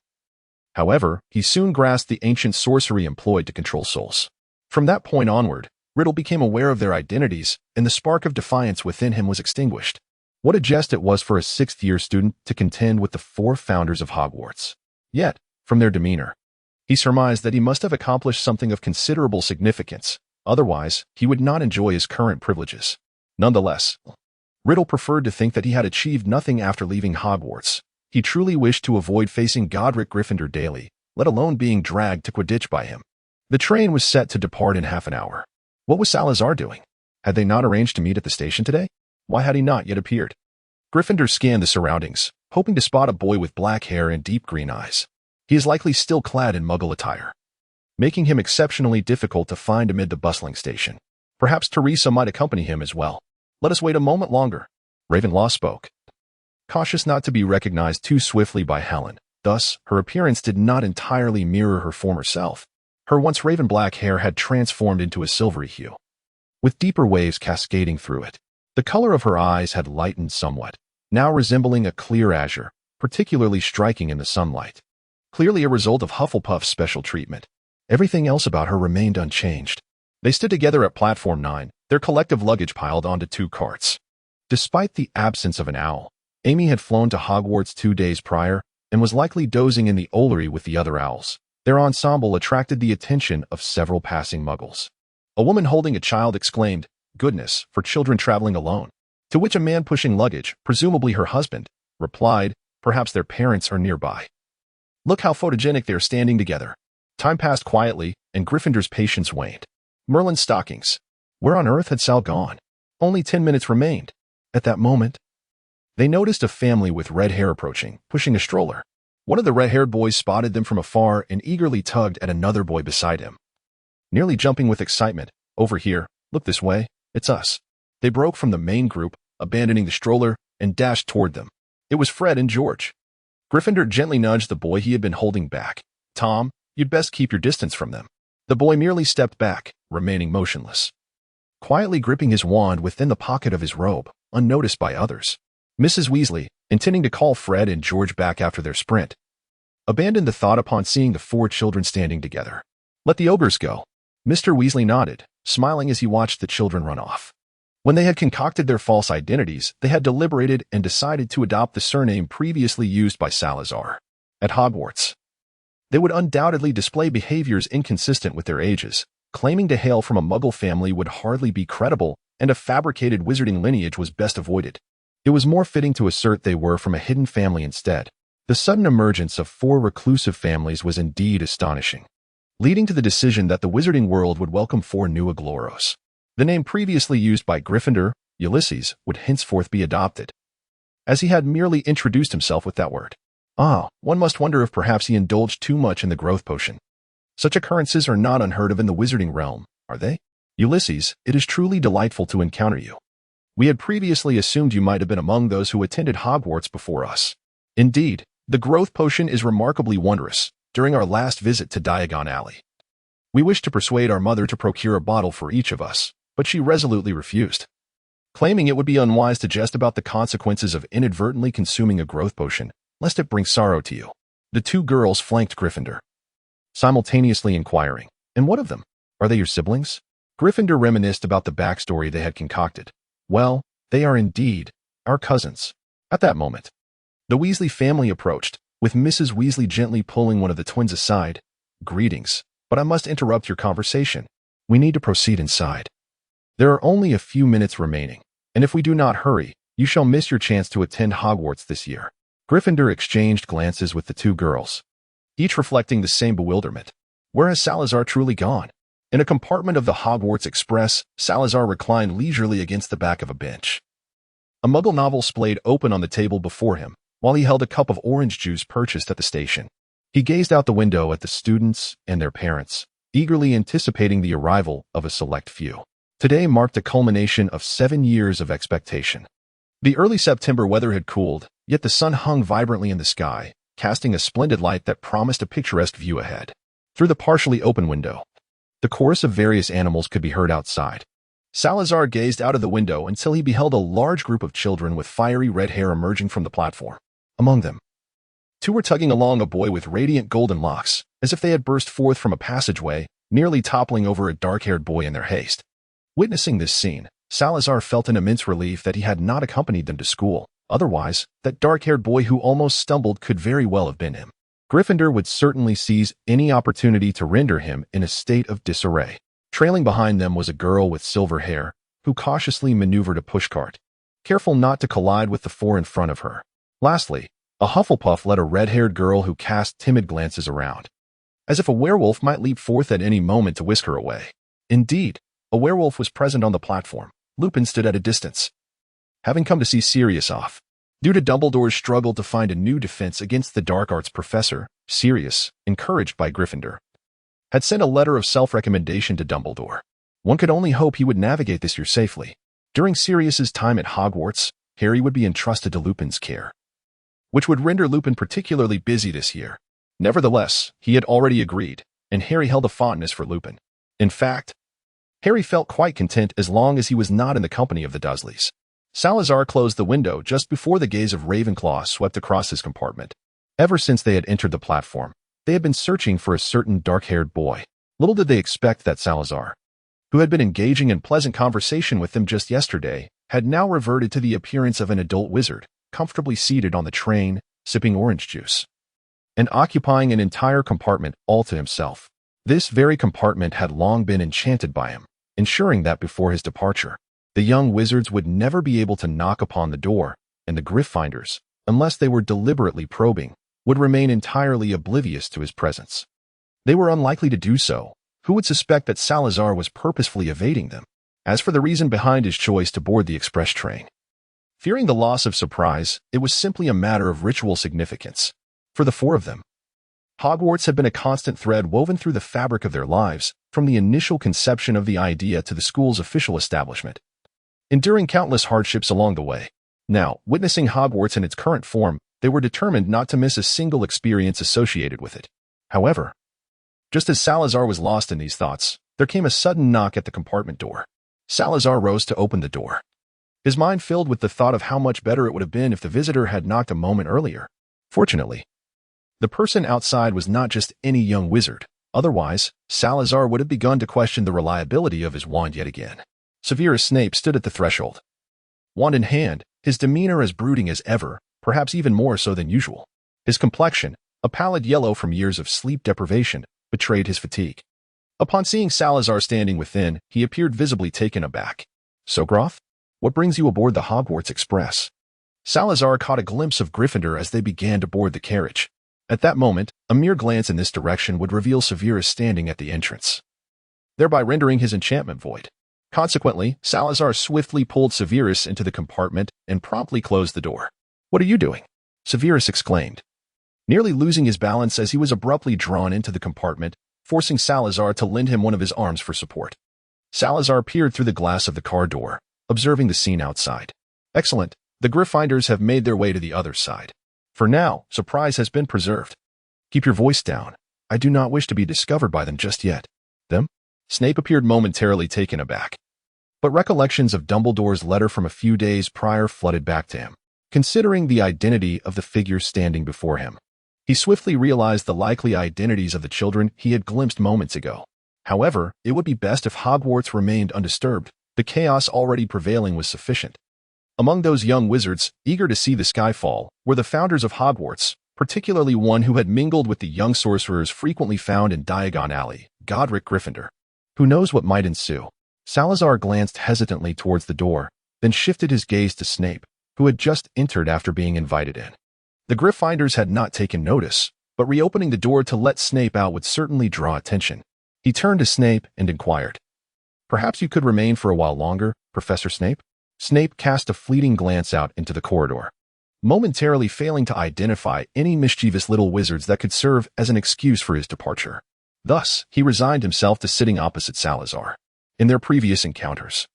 However, he soon grasped the ancient sorcery employed to control souls. From that point onward, Riddle became aware of their identities, and the spark of defiance within him was extinguished. What a jest it was for a 6th-year student to contend with the 4 founders of Hogwarts. Yet, from their demeanor, he surmised that he must have accomplished something of considerable significance. Otherwise, he would not enjoy his current privileges. Nonetheless, Riddle preferred to think that he had achieved nothing after leaving Hogwarts. He truly wished to avoid facing Godric Gryffindor daily, let alone being dragged to Quidditch by him. The train was set to depart in half an hour. What was Salazar doing? Had they not arranged to meet at the station today? Why had he not yet appeared? Gryffindor scanned the surroundings, hoping to spot a boy with black hair and deep green eyes. He is likely still clad in Muggle attire, making him exceptionally difficult to find amid the bustling station. Perhaps Teresa might accompany him as well. Let us wait a moment longer. Ravenclaw spoke, cautious not to be recognized too swiftly by Helen. Thus, her appearance did not entirely mirror her former self. Her once raven black hair had transformed into a silvery hue, with deeper waves cascading through it. The color of her eyes had lightened somewhat, now resembling a clear azure, particularly striking in the sunlight. Clearly a result of Hufflepuff's special treatment. Everything else about her remained unchanged. They stood together at platform 9, their collective luggage piled onto 2 carts. Despite the absence of an owl, Amy had flown to Hogwarts 2 days prior and was likely dozing in the Ollery with the other owls. Their ensemble attracted the attention of several passing muggles. A woman holding a child exclaimed, "Goodness, for children traveling alone." To which a man pushing luggage, presumably her husband, replied, "Perhaps their parents are nearby. Look how photogenic they are standing together." Time passed quietly, and Gryffindor's patience waned. Merlin's stockings. Where on earth had Sal gone? Only 10 minutes remained. At that moment, they noticed a family with red hair approaching, pushing a stroller. One of the red-haired boys spotted them from afar and eagerly tugged at another boy beside him. nearly jumping with excitement. "Over here, look this way, it's us." They broke from the main group, abandoning the stroller, and dashed toward them. It was Fred and George. Gryffindor gently nudged the boy he had been holding back. "Tom, you'd best keep your distance from them." The boy merely stepped back, remaining motionless, quietly gripping his wand within the pocket of his robe, unnoticed by others. Mrs. Weasley, intending to call Fred and George back after their sprint, abandoned the thought upon seeing the four children standing together. "Let the ogres go." Mr. Weasley nodded, smiling as he watched the children run off. When they had concocted their false identities, they had deliberated and decided to adopt the surname previously used by Salazar. At Hogwarts, they would undoubtedly display behaviors inconsistent with their ages. Claiming to hail from a Muggle family would hardly be credible, and a fabricated wizarding lineage was best avoided. It was more fitting to assert they were from a hidden family instead. The sudden emergence of four reclusive families was indeed astonishing, leading to the decision that the wizarding world would welcome four new Agloros. The name previously used by Gryffindor, Ulysses, would henceforth be adopted, as he had merely introduced himself with that word. One must wonder if perhaps he indulged too much in the growth potion. Such occurrences are not unheard of in the wizarding realm, are they? "Ulysses, it is truly delightful to encounter you. We had previously assumed you might have been among those who attended Hogwarts before us. Indeed, the growth potion is remarkably wondrous. During our last visit to Diagon Alley, we wished to persuade our mother to procure a bottle for each of us, but she resolutely refused, claiming it would be unwise to jest about the consequences of inadvertently consuming a growth potion, lest it bring sorrow to you." The two girls flanked Gryffindor, simultaneously inquiring, "And what of them? Are they your siblings?" Gryffindor reminisced about the backstory they had concocted. "Well, they are indeed our cousins." At that moment, the Weasley family approached, with Mrs. Weasley gently pulling one of the twins aside. "Greetings, but I must interrupt your conversation. We need to proceed inside. There are only a few minutes remaining, and if we do not hurry, you shall miss your chance to attend Hogwarts this year." Gryffindor exchanged glances with the two girls, each reflecting the same bewilderment. Where has Salazar truly gone? In a compartment of the Hogwarts Express, Salazar reclined leisurely against the back of a bench. A Muggle novel splayed open on the table before him, while he held a cup of orange juice purchased at the station. He gazed out the window at the students and their parents, eagerly anticipating the arrival of a select few. Today marked the culmination of 7 years of expectation. The early September weather had cooled, yet the sun hung vibrantly in the sky, casting a splendid light that promised a picturesque view ahead. Through the partially open window, the chorus of various animals could be heard outside. Salazar gazed out of the window until he beheld a large group of children with fiery red hair emerging from the platform. Among them, two were tugging along a boy with radiant golden locks, as if they had burst forth from a passageway, nearly toppling over a dark-haired boy in their haste. Witnessing this scene, Salazar felt an immense relief that he had not accompanied them to school. Otherwise, that dark-haired boy who almost stumbled could very well have been him. Gryffindor would certainly seize any opportunity to render him in a state of disarray. Trailing behind them was a girl with silver hair, who cautiously maneuvered a pushcart, careful not to collide with the four in front of her. Lastly, a Hufflepuff led a red-haired girl who cast timid glances around, as if a werewolf might leap forth at any moment to whisk her away. Indeed, a werewolf was present on the platform. Lupin stood at a distance, having come to see Sirius off. Due to Dumbledore's struggle to find a new defense against the dark arts professor, Sirius, encouraged by Gryffindor, had sent a letter of self-recommendation to Dumbledore. One could only hope he would navigate this year safely. During Sirius's time at Hogwarts, Harry would be entrusted to Lupin's care, which would render Lupin particularly busy this year. Nevertheless, he had already agreed, and Harry held a fondness for Lupin. In fact, Harry felt quite content as long as he was not in the company of the Dursleys. Salazar closed the window just before the gaze of Ravenclaw swept across his compartment. Ever since they had entered the platform, they had been searching for a certain dark-haired boy. Little did they expect that Salazar, who had been engaging in pleasant conversation with them just yesterday, had now reverted to the appearance of an adult wizard, comfortably seated on the train, sipping orange juice, and occupying an entire compartment all to himself. This very compartment had long been enchanted by him, ensuring that before his departure, the young wizards would never be able to knock upon the door, and the Gryffindors, unless they were deliberately probing, would remain entirely oblivious to his presence. They were unlikely to do so. Who would suspect that Salazar was purposefully evading them? As for the reason behind his choice to board the express train, fearing the loss of surprise, it was simply a matter of ritual significance. For the four of them, Hogwarts had been a constant thread woven through the fabric of their lives, from the initial conception of the idea to the school's official establishment, enduring countless hardships along the way. Now, witnessing Hogwarts in its current form, they were determined not to miss a single experience associated with it. However, just as Salazar was lost in these thoughts, there came a sudden knock at the compartment door. Salazar rose to open the door, his mind filled with the thought of how much better it would have been if the visitor had knocked a moment earlier. Fortunately, the person outside was not just any young wizard. Otherwise, Salazar would have begun to question the reliability of his wand yet again. Severus Snape stood at the threshold, wand in hand, his demeanor as brooding as ever, perhaps even more so than usual. His complexion, a pallid yellow from years of sleep deprivation, betrayed his fatigue. Upon seeing Salazar standing within, he appeared visibly taken aback. "So, Groth, what brings you aboard the Hogwarts Express?" Salazar caught a glimpse of Gryffindor as they began to board the carriage. At that moment, a mere glance in this direction would reveal Severus standing at the entrance, thereby rendering his enchantment void. Consequently, Salazar swiftly pulled Severus into the compartment and promptly closed the door. "What are you doing?" Severus exclaimed, nearly losing his balance as he was abruptly drawn into the compartment, forcing Salazar to lend him one of his arms for support. Salazar peered through the glass of the car door, observing the scene outside. "Excellent. The Gryffindors have made their way to the other side. For now, surprise has been preserved. Keep your voice down. I do not wish to be discovered by them just yet." "Them?" Snape appeared momentarily taken aback. But recollections of Dumbledore's letter from a few days prior flooded back to him. Considering the identity of the figure standing before him, he swiftly realized the likely identities of the children he had glimpsed moments ago. However, it would be best if Hogwarts remained undisturbed. The chaos already prevailing was sufficient. Among those young wizards, eager to see the sky fall, were the founders of Hogwarts, particularly one who had mingled with the young sorcerers frequently found in Diagon Alley, Godric Gryffindor. Who knows what might ensue? Salazar glanced hesitantly towards the door, then shifted his gaze to Snape, who had just entered after being invited in. The Gryffindors had not taken notice, but reopening the door to let Snape out would certainly draw attention. He turned to Snape and inquired, "Perhaps you could remain for a while longer, Professor Snape?" Snape cast a fleeting glance out into the corridor, momentarily failing to identify any mischievous little wizards that could serve as an excuse for his departure. Thus, he resigned himself to sitting opposite Salazar. In their previous encounters,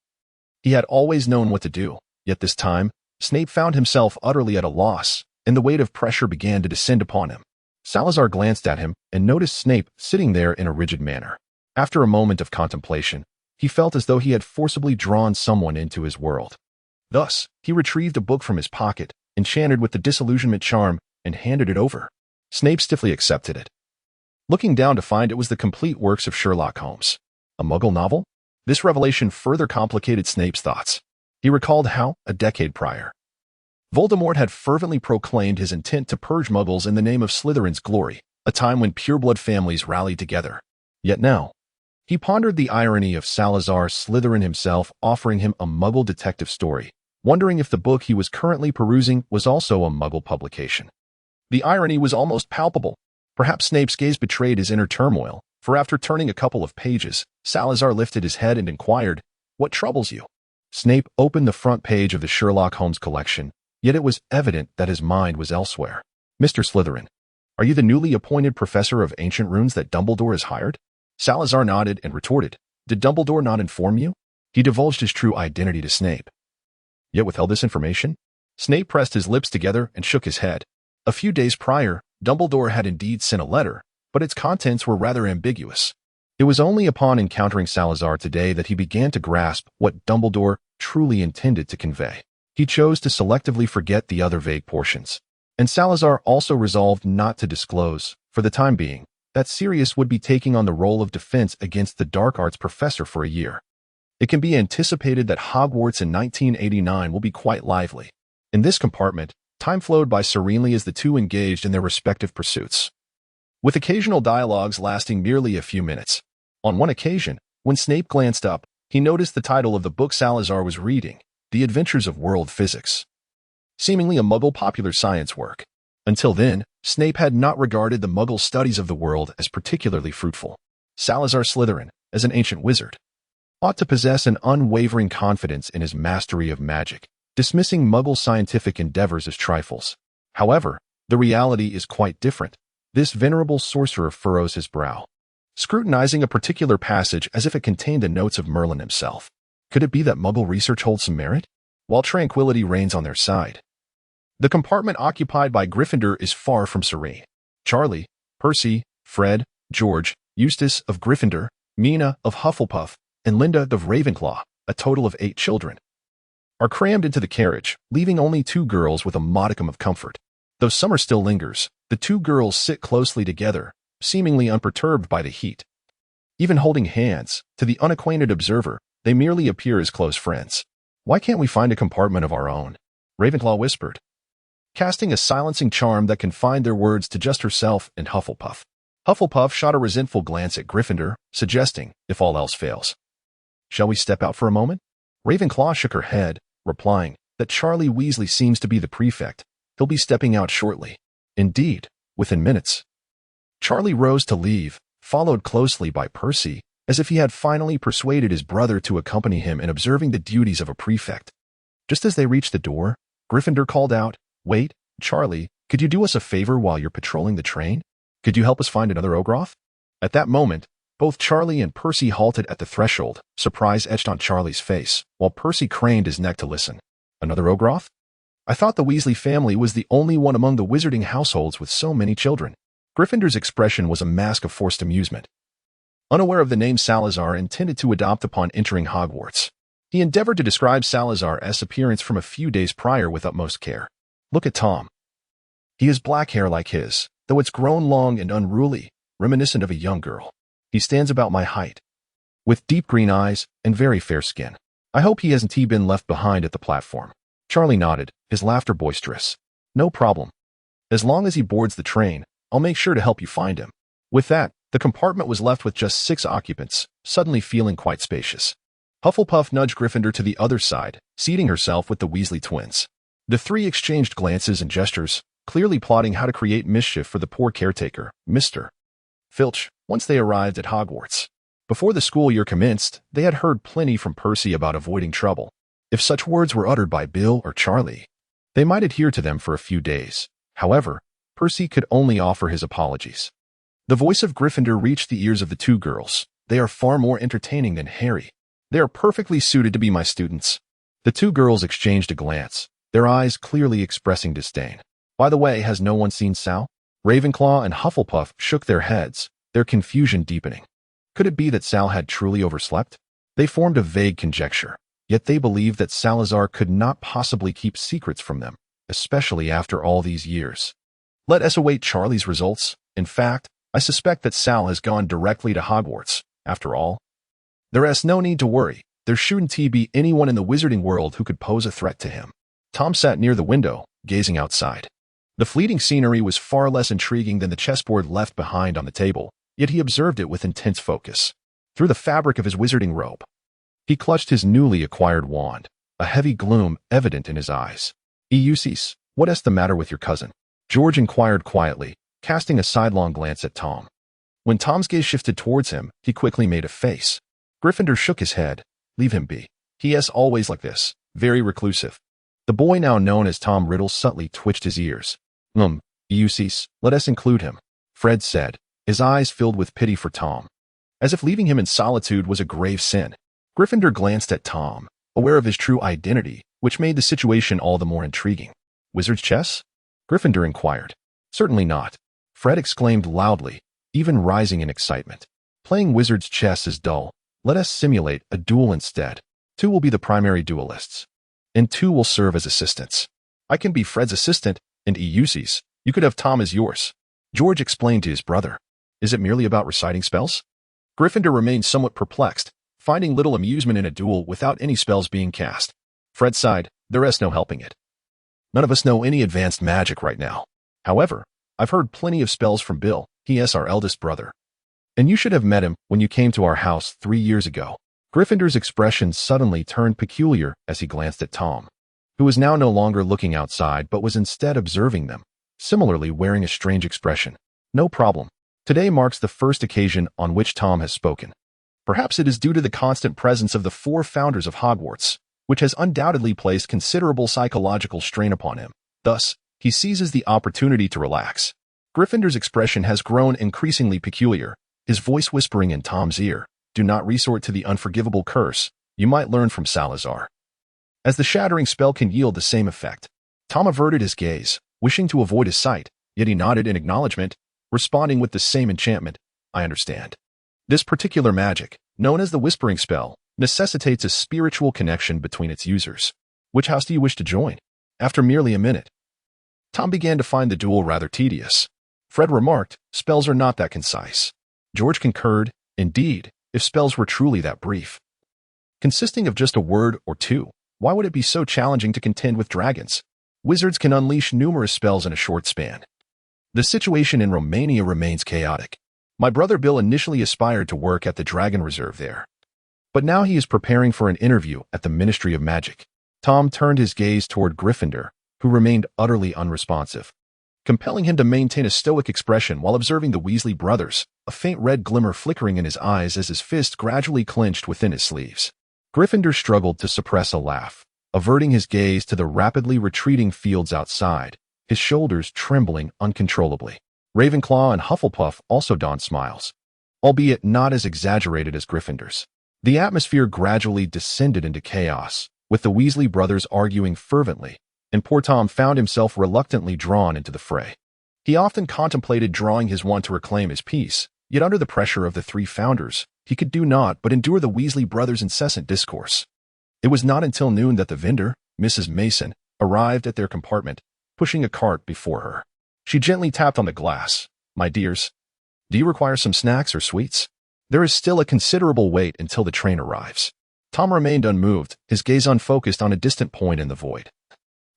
he had always known what to do, yet this time, Snape found himself utterly at a loss, and the weight of pressure began to descend upon him. Salazar glanced at him and noticed Snape sitting there in a rigid manner. After a moment of contemplation, he felt as though he had forcibly drawn someone into his world. Thus, he retrieved a book from his pocket, enchanted with the disillusionment charm, and handed it over. Snape stiffly accepted it, looking down to find it was the complete works of Sherlock Holmes. A Muggle novel? This revelation further complicated Snape's thoughts. He recalled how, a decade prior, Voldemort had fervently proclaimed his intent to purge Muggles in the name of Slytherin's glory, a time when pureblood families rallied together. Yet now, he pondered the irony of Salazar Slytherin himself offering him a Muggle detective story, wondering if the book he was currently perusing was also a Muggle publication. The irony was almost palpable. Perhaps Snape's gaze betrayed his inner turmoil, for after turning a couple of pages, Salazar lifted his head and inquired, "What troubles you?" Snape opened the front page of the Sherlock Holmes collection, yet it was evident that his mind was elsewhere. "Mr. Slytherin, are you the newly appointed professor of ancient runes that Dumbledore has hired?" Salazar nodded and retorted, "Did Dumbledore not inform you?" He divulged his true identity to Snape, yet withheld this information. Snape pressed his lips together and shook his head. A few days prior, Dumbledore had indeed sent a letter, but its contents were rather ambiguous. It was only upon encountering Salazar today that he began to grasp what Dumbledore truly intended to convey. He chose to selectively forget the other vague portions, and Salazar also resolved not to disclose, for the time being, that Sirius would be taking on the role of defense against the dark arts professor for a year. It can be anticipated that Hogwarts in 1989 will be quite lively. In this compartment, time flowed by serenely as the two engaged in their respective pursuits, with occasional dialogues lasting merely a few minutes. On one occasion, when Snape glanced up, he noticed the title of the book Salazar was reading, The Adventures of World Physics, seemingly a Muggle popular science work. Until then, Snape had not regarded the Muggle studies of the world as particularly fruitful. Salazar Slytherin, as an ancient wizard, ought to possess an unwavering confidence in his mastery of magic, dismissing Muggle scientific endeavors as trifles. However, the reality is quite different. This venerable sorcerer furrows his brow, scrutinizing a particular passage as if it contained the notes of Merlin himself. Could it be that Muggle research holds some merit? While tranquility reigns on their side, the compartment occupied by Gryffindor is far from serene. Charlie, Percy, Fred, George, Eustace of Gryffindor, Mina of Hufflepuff, and Linda of Ravenclaw, a total of 8 children, are crammed into the carriage, leaving only 2 girls with a modicum of comfort. Though summer still lingers, the 2 girls sit closely together, seemingly unperturbed by the heat. Even holding hands, to the unacquainted observer, they merely appear as close friends. "Why can't we find a compartment of our own?" Ravenclaw whispered, casting a silencing charm that confined their words to just herself and Hufflepuff. Hufflepuff shot a resentful glance at Gryffindor, suggesting, if all else fails, "Shall we step out for a moment?" Ravenclaw shook her head, replying that Charlie Weasley seems to be the prefect. He'll be stepping out shortly. Indeed, within minutes. Charlie rose to leave, followed closely by Percy, as if he had finally persuaded his brother to accompany him in observing the duties of a prefect. Just as they reached the door, Gryffindor called out, "Wait, Charlie, could you do us a favor while you're patrolling the train? Could you help us find another Ogroth?" At that moment, both Charlie and Percy halted at the threshold, surprise etched on Charlie's face, while Percy craned his neck to listen. "Another Ogroth? I thought the Weasley family was the only one among the wizarding households with so many children." Gryffindor's expression was a mask of forced amusement. Unaware of the name Salazar intended to adopt upon entering Hogwarts, he endeavored to describe Salazar's appearance from a few days prior with utmost care. "Look at Tom. He has black hair like his, though it's grown long and unruly, reminiscent of a young girl. He stands about my height, with deep green eyes and very fair skin. I hope he hasn't been left behind at the platform." Charlie nodded, his laughter boisterous. "No problem. As long as he boards the train, I'll make sure to help you find him." With that, the compartment was left with just 6 occupants, suddenly feeling quite spacious. Hufflepuff nudged Gryffindor to the other side, seating herself with the Weasley twins. The 3 exchanged glances and gestures, clearly plotting how to create mischief for the poor caretaker, Mr. Filch, once they arrived at Hogwarts. Before the school year commenced, they had heard plenty from Percy about avoiding trouble. If such words were uttered by Bill or Charlie, they might adhere to them for a few days. However, Percy could only offer his apologies. The voice of Gryffindor reached the ears of the 2 girls. "They are far more entertaining than Harry. They are perfectly suited to be my students." The 2 girls exchanged a glance, their eyes clearly expressing disdain. "By the way, has no one seen Sal?" Ravenclaw and Hufflepuff shook their heads, their confusion deepening. Could it be that Sal had truly overslept? They formed a vague conjecture, yet they believed that Salazar could not possibly keep secrets from them, especially after all these years. Let us await Charlie's results. In fact, I suspect that Sal has gone directly to Hogwarts. After all, there is no need to worry. There shouldn't be anyone in the wizarding world who could pose a threat to him. Tom sat near the window, gazing outside. The fleeting scenery was far less intriguing than the chessboard left behind on the table, yet he observed it with intense focus. Through the fabric of his wizarding robe, he clutched his newly acquired wand, a heavy gloom evident in his eyes. "Eustace, what is the matter with your cousin?" George inquired quietly, casting a sidelong glance at Tom. When Tom's gaze shifted towards him, he quickly made a face. Gryffindor shook his head. "Leave him be. He is always like this, very reclusive." The boy now known as Tom Riddle subtly twitched his ears. Eustace, let us include him," Fred said, his eyes filled with pity for Tom, as if leaving him in solitude was a grave sin. Gryffindor glanced at Tom, aware of his true identity, which made the situation all the more intriguing. "Wizard's chess?" Gryffindor inquired. "Certainly not," Fred exclaimed loudly, even rising in excitement. "Playing wizard's chess is dull. Let us simulate a duel instead. 2 will be the primary duelists, and 2 will serve as assistants. I can be Fred's assistant, and Eustace, you could have Tom as yours." George explained to his brother. "Is it merely about reciting spells?" Gryffindor remained somewhat perplexed, finding little amusement in a duel without any spells being cast. Fred sighed. "There is no helping it. None of us know any advanced magic right now. However, I've heard plenty of spells from Bill. He is our eldest brother. And you should have met him when you came to our house 3 years ago." Gryffindor's expression suddenly turned peculiar as he glanced at Tom, who was now no longer looking outside but was instead observing them, similarly wearing a strange expression. "No problem. Today marks the first occasion on which Tom has spoken. Perhaps it is due to the constant presence of the 4 founders of Hogwarts, which has undoubtedly placed considerable psychological strain upon him. Thus, he seizes the opportunity to relax. Gryffindor's expression has grown increasingly peculiar, his voice whispering in Tom's ear, "Do not resort to the unforgivable curse. You might learn from Salazar." As the shattering spell can yield the same effect, Tom averted his gaze, wishing to avoid his sight, yet he nodded in acknowledgement, responding with the same enchantment. "I understand." This particular magic, known as the whispering spell, necessitates a spiritual connection between its users. Which house do you wish to join? After merely a minute, Tom began to find the duel rather tedious. Fred remarked, "Spells are not that concise." George concurred, "Indeed, if spells were truly that brief. Consisting of just a word or two, why would it be so challenging to contend with dragons? Wizards can unleash numerous spells in a short span." The situation in Romania remains chaotic. My brother Bill initially aspired to work at the Dragon Reserve there, but now he is preparing for an interview at the Ministry of Magic. Tom turned his gaze toward Gryffindor, who remained utterly unresponsive, compelling him to maintain a stoic expression while observing the Weasley brothers, a faint red glimmer flickering in his eyes as his fist gradually clenched within his sleeves. Gryffindor struggled to suppress a laugh, averting his gaze to the rapidly retreating fields outside, his shoulders trembling uncontrollably. Ravenclaw and Hufflepuff also donned smiles, albeit not as exaggerated as Gryffindor's. The atmosphere gradually descended into chaos, with the Weasley brothers arguing fervently, and poor Tom found himself reluctantly drawn into the fray. He often contemplated drawing his wand to reclaim his peace, yet under the pressure of the three founders, he could do naught but endure the Weasley brothers' incessant discourse. It was not until noon that the vendor, Mrs. Mason, arrived at their compartment, pushing a cart before her. She gently tapped on the glass. "My dears, do you require some snacks or sweets? There is still a considerable wait until the train arrives." Tom remained unmoved, his gaze unfocused on a distant point in the void,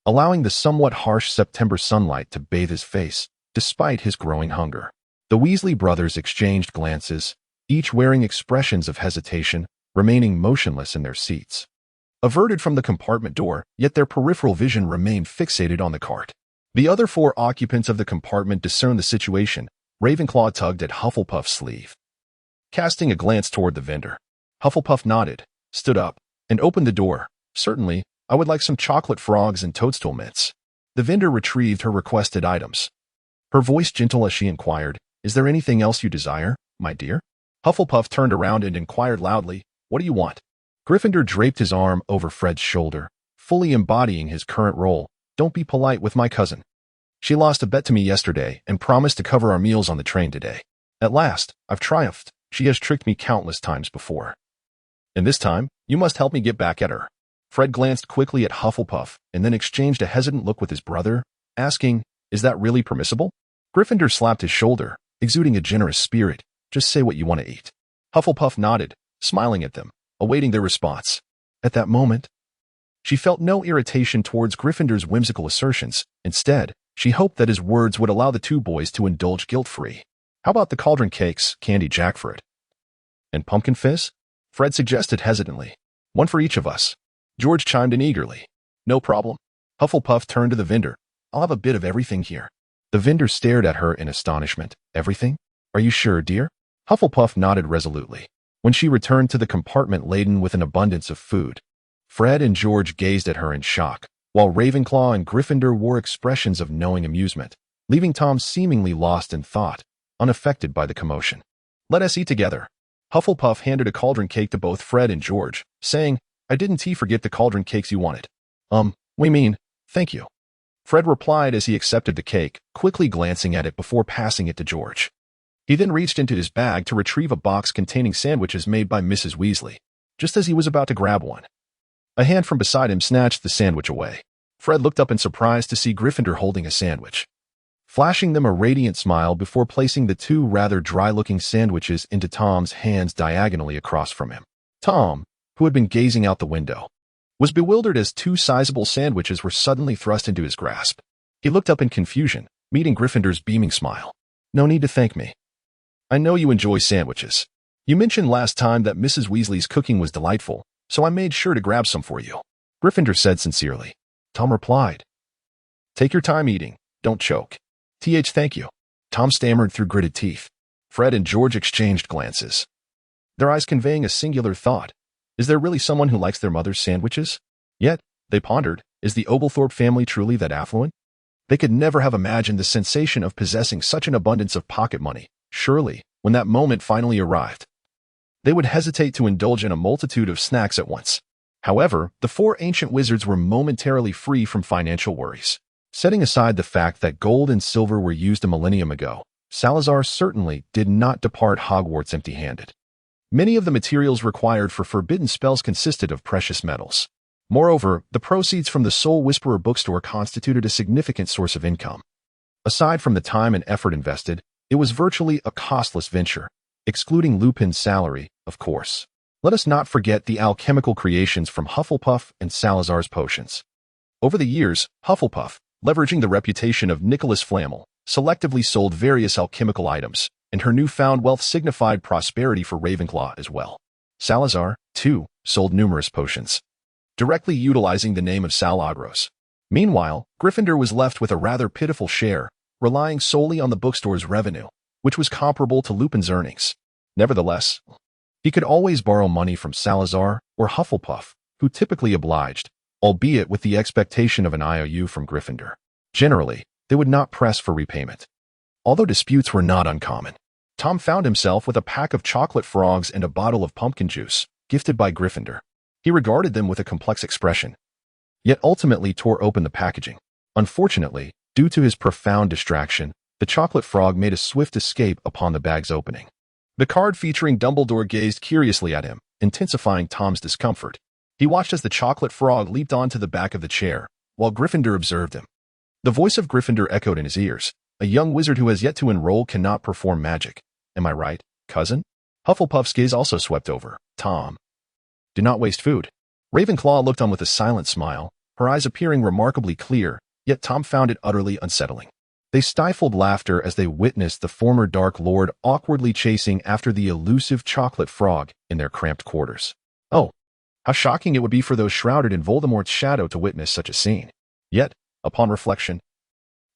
allowing the somewhat harsh September sunlight to bathe his face, despite his growing hunger. The Weasley brothers exchanged glances, each wearing expressions of hesitation, remaining motionless in their seats, averted from the compartment door, yet their peripheral vision remained fixated on the cart. The other four occupants of the compartment discerned the situation. Ravenclaw tugged at Hufflepuff's sleeve, casting a glance toward the vendor. Hufflepuff nodded, stood up, and opened the door. "Certainly, I would like some chocolate frogs and toadstool mints." The vendor retrieved her requested items, her voice gentle as she inquired, "Is there anything else you desire, my dear?" Hufflepuff turned around and inquired loudly, "What do you want?" Gryffindor draped his arm over Fred's shoulder, fully embodying his current role. "Don't be polite with my cousin. She lost a bet to me yesterday and promised to cover our meals on the train today. At last, I've triumphed. She has tricked me countless times before, and this time, you must help me get back at her." Fred glanced quickly at Hufflepuff and then exchanged a hesitant look with his brother, asking, "Is that really permissible?" Gryffindor slapped his shoulder, exuding a generous spirit. "Just say what you want to eat." Hufflepuff nodded, smiling at them, awaiting their response. At that moment, she felt no irritation towards Gryffindor's whimsical assertions. Instead, she hoped that his words would allow the two boys to indulge guilt-free. "How about the cauldron cakes, candy jackfruit, and pumpkin fizz?" Fred suggested hesitantly. "One for each of us." George chimed in eagerly. "No problem." Hufflepuff turned to the vendor. "I'll have a bit of everything here." The vendor stared at her in astonishment. "Everything? Are you sure, dear?" Hufflepuff nodded resolutely. When she returned to the compartment laden with an abundance of food, Fred and George gazed at her in shock, while Ravenclaw and Gryffindor wore expressions of knowing amusement, leaving Tom seemingly lost in thought, unaffected by the commotion. "Let us eat together." Hufflepuff handed a cauldron cake to both Fred and George, saying, "I didn't forget the cauldron cakes you wanted." We mean, thank you." Fred replied as he accepted the cake, quickly glancing at it before passing it to George. He then reached into his bag to retrieve a box containing sandwiches made by Mrs. Weasley. Just as he was about to grab one, a hand from beside him snatched the sandwich away. Fred looked up in surprise to see Gryffindor holding a sandwich, flashing them a radiant smile before placing the two rather dry-looking sandwiches into Tom's hands diagonally across from him. Tom, who had been gazing out the window, was bewildered as two sizable sandwiches were suddenly thrust into his grasp. He looked up in confusion, meeting Gryffindor's beaming smile. "No need to thank me. I know you enjoy sandwiches. You mentioned last time that Mrs. Weasley's cooking was delightful, so I made sure to grab some for you," Gryffindor said sincerely. Tom replied, "Take your time eating. Don't choke." Thank you," Tom stammered through gritted teeth. Fred and George exchanged glances, their eyes conveying a singular thought. Is there really someone who likes their mother's sandwiches? Yet, they pondered, is the Oglethorpe family truly that affluent? They could never have imagined the sensation of possessing such an abundance of pocket money. Surely, when that moment finally arrived, they would hesitate to indulge in a multitude of snacks at once. However, the four ancient wizards were momentarily free from financial worries. Setting aside the fact that gold and silver were used a millennium ago, Salazar certainly did not depart Hogwarts empty-handed. Many of the materials required for forbidden spells consisted of precious metals. Moreover, the proceeds from the Soul Whisperer bookstore constituted a significant source of income. Aside from the time and effort invested, it was virtually a costless venture, excluding Lupin's salary, of course. Let us not forget the alchemical creations from Hufflepuff and Salazar's potions. Over the years, Hufflepuff, leveraging the reputation of Nicholas Flamel, selectively sold various alchemical items, and her newfound wealth signified prosperity for Ravenclaw as well. Salazar, too, sold numerous potions, directly utilizing the name of Salagros. Meanwhile, Gryffindor was left with a rather pitiful share, relying solely on the bookstore's revenue, which was comparable to Lupin's earnings. Nevertheless, he could always borrow money from Salazar or Hufflepuff, who typically obliged, albeit with the expectation of an IOU from Gryffindor. Generally, they would not press for repayment. Although disputes were not uncommon, Tom found himself with a pack of chocolate frogs and a bottle of pumpkin juice, gifted by Gryffindor. He regarded them with a complex expression, yet ultimately tore open the packaging. Unfortunately, due to his profound distraction, the chocolate frog made a swift escape upon the bag's opening. The card featuring Dumbledore gazed curiously at him, intensifying Tom's discomfort. He watched as the chocolate frog leaped onto the back of the chair, while Gryffindor observed him. The voice of Gryffindor echoed in his ears. A young wizard who has yet to enroll cannot perform magic. Am I right, cousin? Hufflepuff's gaze also swept over Tom. Do not waste food. Ravenclaw looked on with a silent smile, her eyes appearing remarkably clear, yet Tom found it utterly unsettling. They stifled laughter as they witnessed the former Dark Lord awkwardly chasing after the elusive chocolate frog in their cramped quarters. Oh, how shocking it would be for those shrouded in Voldemort's shadow to witness such a scene. Yet, upon reflection,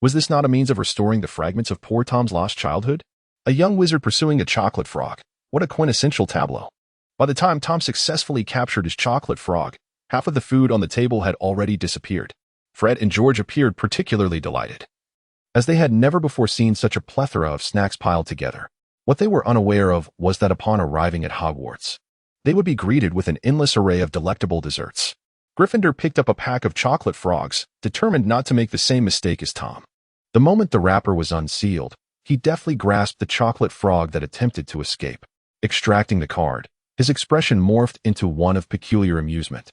was this not a means of restoring the fragments of poor Tom's lost childhood? A young wizard pursuing a chocolate frog. What a quintessential tableau. By the time Tom successfully captured his chocolate frog, half of the food on the table had already disappeared. Fred and George appeared particularly delighted, as they had never before seen such a plethora of snacks piled together. What they were unaware of was that upon arriving at Hogwarts, they would be greeted with an endless array of delectable desserts. Gryffindor picked up a pack of chocolate frogs, determined not to make the same mistake as Tom. The moment the wrapper was unsealed, he deftly grasped the chocolate frog that attempted to escape. Extracting the card, his expression morphed into one of peculiar amusement.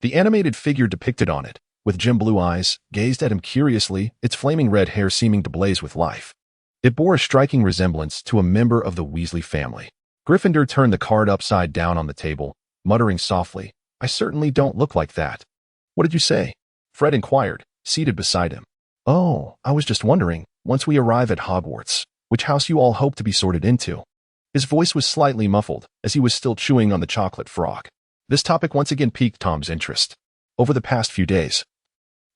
The animated figure depicted on it, with gem blue eyes, gazed at him curiously, its flaming red hair seeming to blaze with life. It bore a striking resemblance to a member of the Weasley family. Gryffindor turned the card upside down on the table, muttering softly, I certainly don't look like that. What did you say? Fred inquired, seated beside him. Oh, I was just wondering, once we arrive at Hogwarts, which house you all hope to be sorted into. His voice was slightly muffled, as he was still chewing on the chocolate frog. This topic once again piqued Tom's interest. Over the past few days,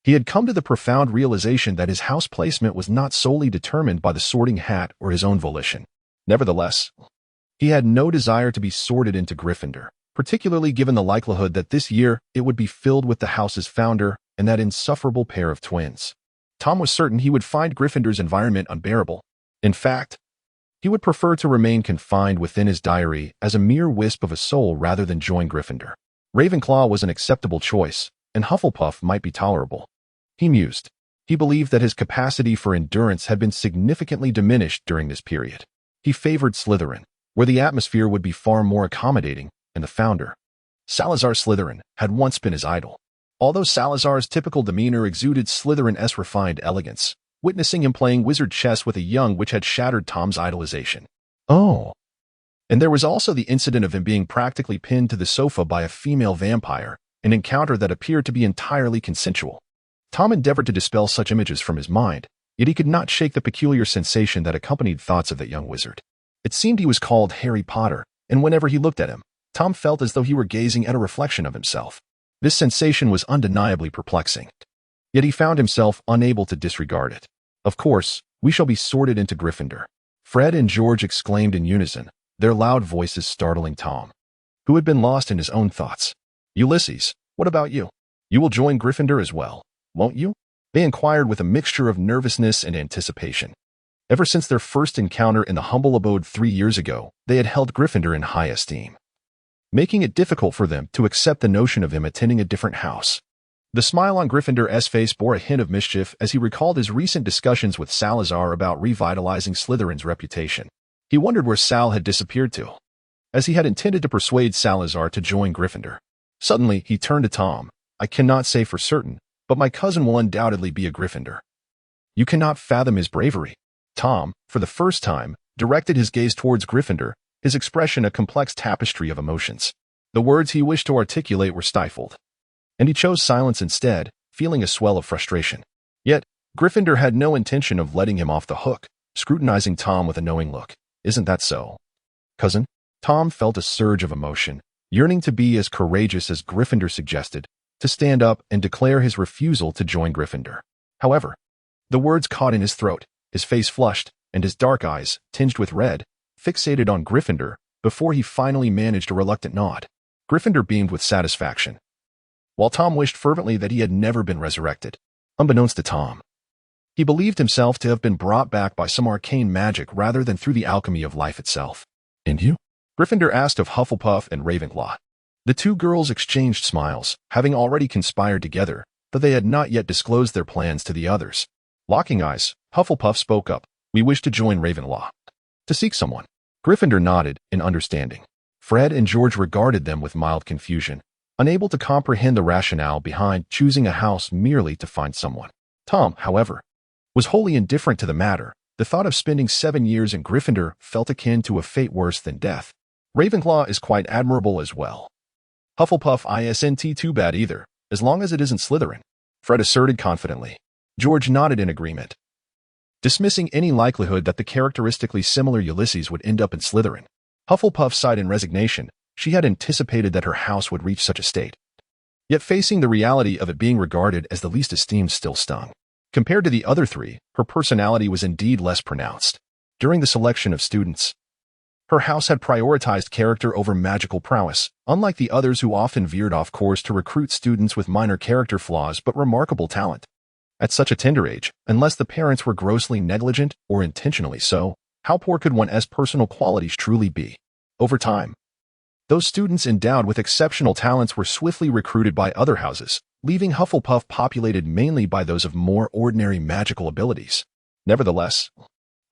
he had come to the profound realization that his house placement was not solely determined by the sorting hat or his own volition. Nevertheless, he had no desire to be sorted into Gryffindor, particularly given the likelihood that this year it would be filled with the house's founder and that insufferable pair of twins. Tom was certain he would find Gryffindor's environment unbearable. In fact, he would prefer to remain confined within his diary as a mere wisp of a soul rather than join Gryffindor. Ravenclaw was an acceptable choice, and Hufflepuff might be tolerable. He mused. He believed that his capacity for endurance had been significantly diminished during this period. He favored Slytherin, where the atmosphere would be far more accommodating, and the founder, Salazar Slytherin, had once been his idol. Although Salazar's typical demeanor exuded Slytherin-esque refined elegance, witnessing him playing wizard chess with a young witch had shattered Tom's idolization. Oh. And there was also the incident of him being practically pinned to the sofa by a female vampire, an encounter that appeared to be entirely consensual. Tom endeavored to dispel such images from his mind, yet he could not shake the peculiar sensation that accompanied thoughts of that young wizard. It seemed he was called Harry Potter, and whenever he looked at him, Tom felt as though he were gazing at a reflection of himself. This sensation was undeniably perplexing, yet he found himself unable to disregard it. Of course, we shall be sorted into Gryffindor. Fred and George exclaimed in unison, their loud voices startling Tom, who had been lost in his own thoughts. Ulysses, what about you? You will join Gryffindor as well, won't you? They inquired with a mixture of nervousness and anticipation. Ever since their first encounter in the humble abode 3 years ago, they had held Gryffindor in high esteem, making it difficult for them to accept the notion of him attending a different house. The smile on Gryffindor's face bore a hint of mischief as he recalled his recent discussions with Salazar about revitalizing Slytherin's reputation. He wondered where Sal had disappeared to, as he had intended to persuade Salazar to join Gryffindor. Suddenly, he turned to Tom. "I cannot say for certain, but my cousin will undoubtedly be a Gryffindor." "You cannot fathom his bravery." Tom, for the first time, directed his gaze towards Gryffindor, his expression a complex tapestry of emotions. The words he wished to articulate were stifled, and he chose silence instead, feeling a swell of frustration. Yet, Gryffindor had no intention of letting him off the hook, scrutinizing Tom with a knowing look. "Isn't that so, cousin?" Tom felt a surge of emotion, yearning to be as courageous as Gryffindor suggested, to stand up and declare his refusal to join Gryffindor. However, the words caught in his throat, his face flushed, and his dark eyes, tinged with red, fixated on Gryffindor before he finally managed a reluctant nod. Gryffindor beamed with satisfaction, while Tom wished fervently that he had never been resurrected. Unbeknownst to Tom, he believed himself to have been brought back by some arcane magic rather than through the alchemy of life itself. "And you?" Gryffindor asked of Hufflepuff and Ravenclaw. The two girls exchanged smiles, having already conspired together, but they had not yet disclosed their plans to the others. Locking eyes, Hufflepuff spoke up. "We wish to join Ravenclaw. To seek someone." Gryffindor nodded in understanding. Fred and George regarded them with mild confusion, unable to comprehend the rationale behind choosing a house merely to find someone. Tom, however, was wholly indifferent to the matter. The thought of spending 7 years in Gryffindor felt akin to a fate worse than death. "Ravenclaw is quite admirable as well. Hufflepuff isn't too bad either, as long as it isn't Slytherin," Fred asserted confidently. George nodded in agreement, dismissing any likelihood that the characteristically similar Ulysses would end up in Slytherin. Hufflepuff sighed in resignation. She had anticipated that her house would reach such a state. Yet facing the reality of it being regarded as the least esteemed still stung. Compared to the other three, her personality was indeed less pronounced. During the selection of students, her house had prioritized character over magical prowess, unlike the others who often veered off course to recruit students with minor character flaws but remarkable talent. At such a tender age, unless the parents were grossly negligent or intentionally so, how poor could one's personal qualities truly be? Over time, those students endowed with exceptional talents were swiftly recruited by other houses, leaving Hufflepuff populated mainly by those of more ordinary magical abilities. Nevertheless,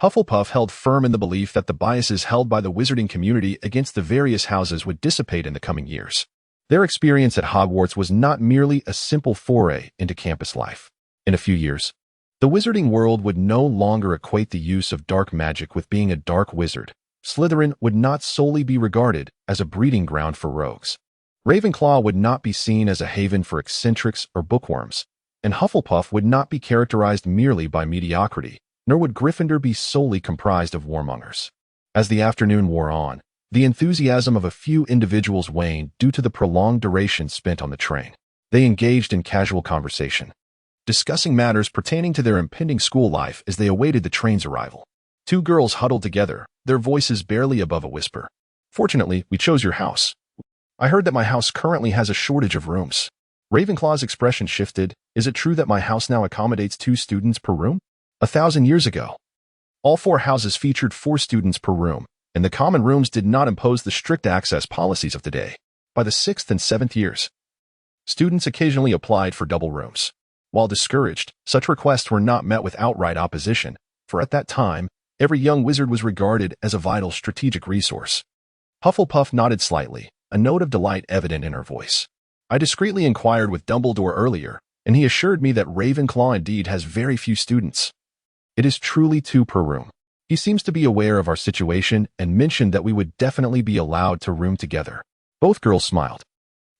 Hufflepuff held firm in the belief that the biases held by the wizarding community against the various houses would dissipate in the coming years. Their experience at Hogwarts was not merely a simple foray into campus life. In a few years, the wizarding world would no longer equate the use of dark magic with being a dark wizard. Slytherin would not solely be regarded as a breeding ground for rogues. Ravenclaw would not be seen as a haven for eccentrics or bookworms, and Hufflepuff would not be characterized merely by mediocrity, nor would Gryffindor be solely comprised of warmongers. As the afternoon wore on, the enthusiasm of a few individuals waned due to the prolonged duration spent on the train. They engaged in casual conversation, discussing matters pertaining to their impending school life as they awaited the train's arrival. Two girls huddled together, their voices barely above a whisper. "Fortunately, we chose your house. I heard that my house currently has a shortage of rooms." Ravenclaw's expression shifted. "Is it true that my house now accommodates 2 students per room? 1,000 years ago, all 4 houses featured 4 students per room, and the common rooms did not impose the strict access policies of today. By the 6th and 7th years, students occasionally applied for double rooms. While discouraged, such requests were not met with outright opposition, for at that time, every young wizard was regarded as a vital strategic resource." Hufflepuff nodded slightly, a note of delight evident in her voice. "I discreetly inquired with Dumbledore earlier, and he assured me that Ravenclaw indeed has very few students. It is truly 2 per room. He seems to be aware of our situation and mentioned that we would definitely be allowed to room together." Both girls smiled,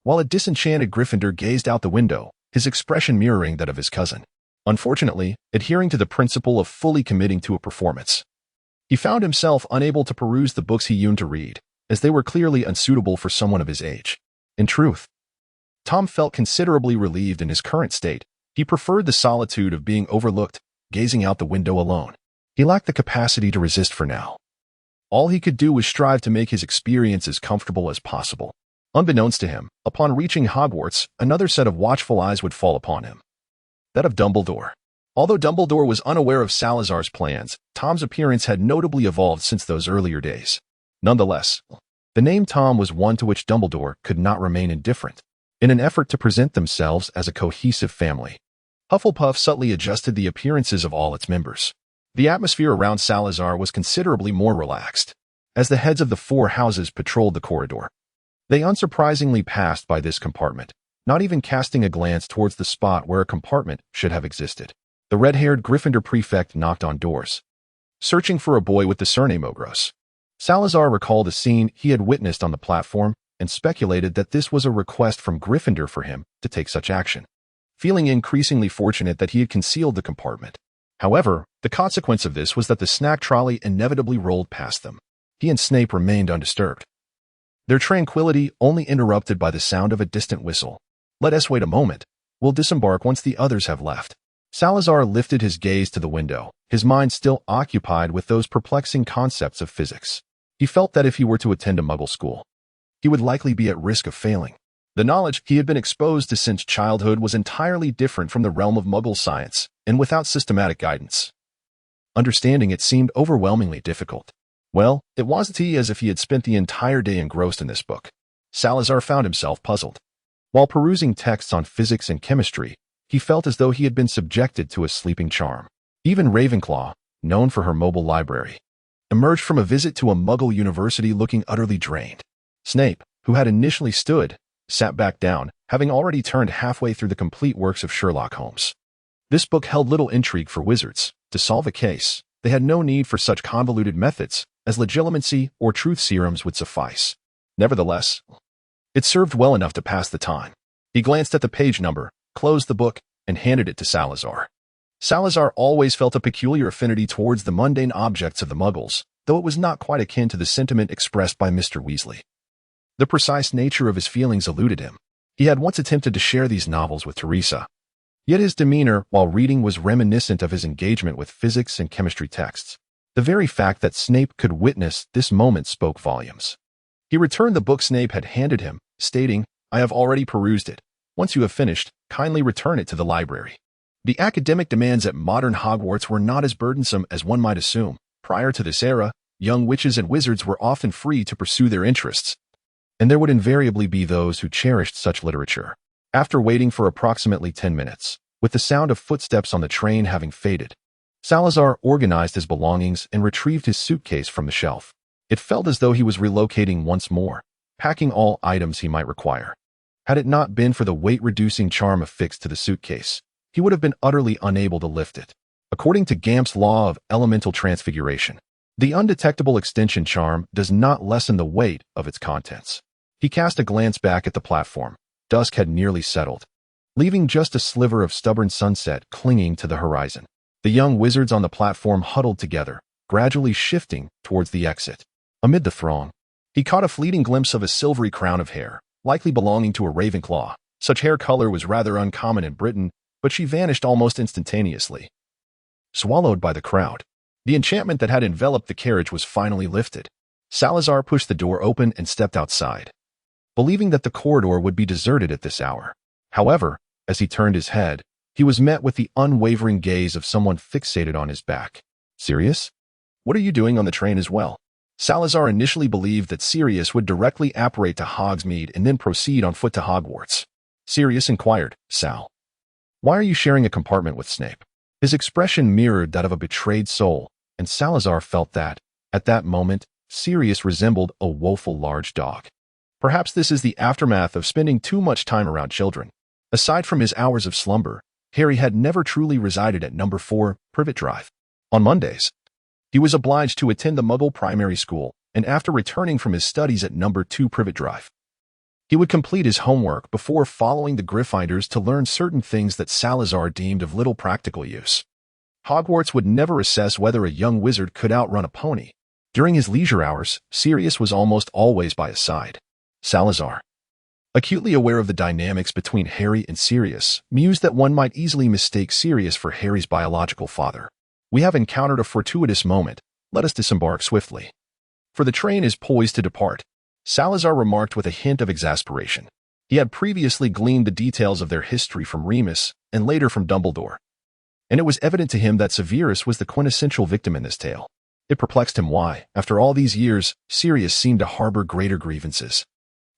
while a disenchanted Gryffindor gazed out the window, his expression mirroring that of his cousin. Unfortunately, adhering to the principle of fully committing to a performance, he found himself unable to peruse the books he yearned to read, as they were clearly unsuitable for someone of his age. In truth, Tom felt considerably relieved in his current state. He preferred the solitude of being overlooked, gazing out the window alone. He lacked the capacity to resist for now. All he could do was strive to make his experience as comfortable as possible. Unbeknownst to him, upon reaching Hogwarts, another set of watchful eyes would fall upon him. that of Dumbledore. Although Dumbledore was unaware of Salazar's plans, Tom's appearance had notably evolved since those earlier days. Nonetheless, the name Tom was one to which Dumbledore could not remain indifferent. In an effort to present themselves as a cohesive family, Hufflepuff subtly adjusted the appearances of all its members. The atmosphere around Salazar was considerably more relaxed. As the heads of the 4 houses patrolled the corridor, they unsurprisingly passed by this compartment, not even casting a glance towards the spot where a compartment should have existed. The red-haired Gryffindor prefect knocked on doors, searching for a boy with the surname Ogros. Salazar recalled a scene he had witnessed on the platform and speculated that this was a request from Gryffindor for him to take such action, feeling increasingly fortunate that he had concealed the compartment. However, the consequence of this was that the snack trolley inevitably rolled past them. He and Snape remained undisturbed, their tranquility only interrupted by the sound of a distant whistle. "Let us wait a moment. We'll disembark once the others have left." Salazar lifted his gaze to the window, his mind still occupied with those perplexing concepts of physics. He felt that if he were to attend a Muggle school, he would likely be at risk of failing. The knowledge he had been exposed to since childhood was entirely different from the realm of Muggle science, and without systematic guidance, understanding it seemed overwhelmingly difficult. Well, it wasn't as if he had spent the entire day engrossed in this book. Salazar found himself puzzled. While perusing texts on physics and chemistry, he felt as though he had been subjected to a sleeping charm. Even Ravenclaw, known for her mobile library, emerged from a visit to a Muggle university looking utterly drained. Snape, who had initially stood, sat back down, having already turned halfway through the complete works of Sherlock Holmes. This book held little intrigue for wizards. To solve a case, they had no need for such convoluted methods, as legilimency or truth serums would suffice. Nevertheless, it served well enough to pass the time. He glanced at the page number, closed the book, and handed it to Salazar. Salazar always felt a peculiar affinity towards the mundane objects of the Muggles, though it was not quite akin to the sentiment expressed by Mr. Weasley. The precise nature of his feelings eluded him. He had once attempted to share these novels with Teresa. Yet his demeanor while reading was reminiscent of his engagement with physics and chemistry texts. The very fact that Snape could witness this moment spoke volumes. He returned the book Snape had handed him, stating, "I have already perused it. Once you have finished, kindly return it to the library." The academic demands at modern Hogwarts were not as burdensome as one might assume. Prior to this era, young witches and wizards were often free to pursue their interests, and there would invariably be those who cherished such literature. After waiting for approximately 10 minutes, with the sound of footsteps on the train having faded, Salazar organized his belongings and retrieved his suitcase from the shelf. It felt as though he was relocating once more, packing all items he might require. Had it not been for the weight-reducing charm affixed to the suitcase, he would have been utterly unable to lift it. According to Gamp's law of elemental transfiguration, the undetectable extension charm does not lessen the weight of its contents. He cast a glance back at the platform. Dusk had nearly settled, leaving just a sliver of stubborn sunset clinging to the horizon. The young wizards on the platform huddled together, gradually shifting towards the exit. Amid the throng, he caught a fleeting glimpse of a silvery crown of hair, likely belonging to a Ravenclaw. Such hair color was rather uncommon in Britain, but she vanished almost instantaneously, swallowed by the crowd. The enchantment that had enveloped the carriage was finally lifted. Salazar pushed the door open and stepped outside, believing that the corridor would be deserted at this hour. However, as he turned his head, he was met with the unwavering gaze of someone fixated on his back. "Sirius? What are you doing on the train as well?" Salazar initially believed that Sirius would directly apparate to Hogsmeade and then proceed on foot to Hogwarts. Sirius inquired, "Sal, why are you sharing a compartment with Snape?" His expression mirrored that of a betrayed soul, and Salazar felt that, at that moment, Sirius resembled a woeful large dog. Perhaps this is the aftermath of spending too much time around children. Aside from his hours of slumber, Harry had never truly resided at number 4, Privet Drive. On Mondays, he was obliged to attend the Muggle primary school, and after returning from his studies at number 2 Privet Drive, he would complete his homework before following the Gryffindors to learn certain things that Salazar deemed of little practical use. Hogwarts would never assess whether a young wizard could outrun a pony. During his leisure hours, Sirius was almost always by his side. Salazar, acutely aware of the dynamics between Harry and Sirius, mused that one might easily mistake Sirius for Harry's biological father. "We have encountered a fortuitous moment. Let us disembark swiftly, for the train is poised to depart," Salazar remarked with a hint of exasperation. He had previously gleaned the details of their history from Remus and later from Dumbledore, and it was evident to him that Severus was the quintessential victim in this tale. It perplexed him why, after all these years, Sirius seemed to harbor greater grievances.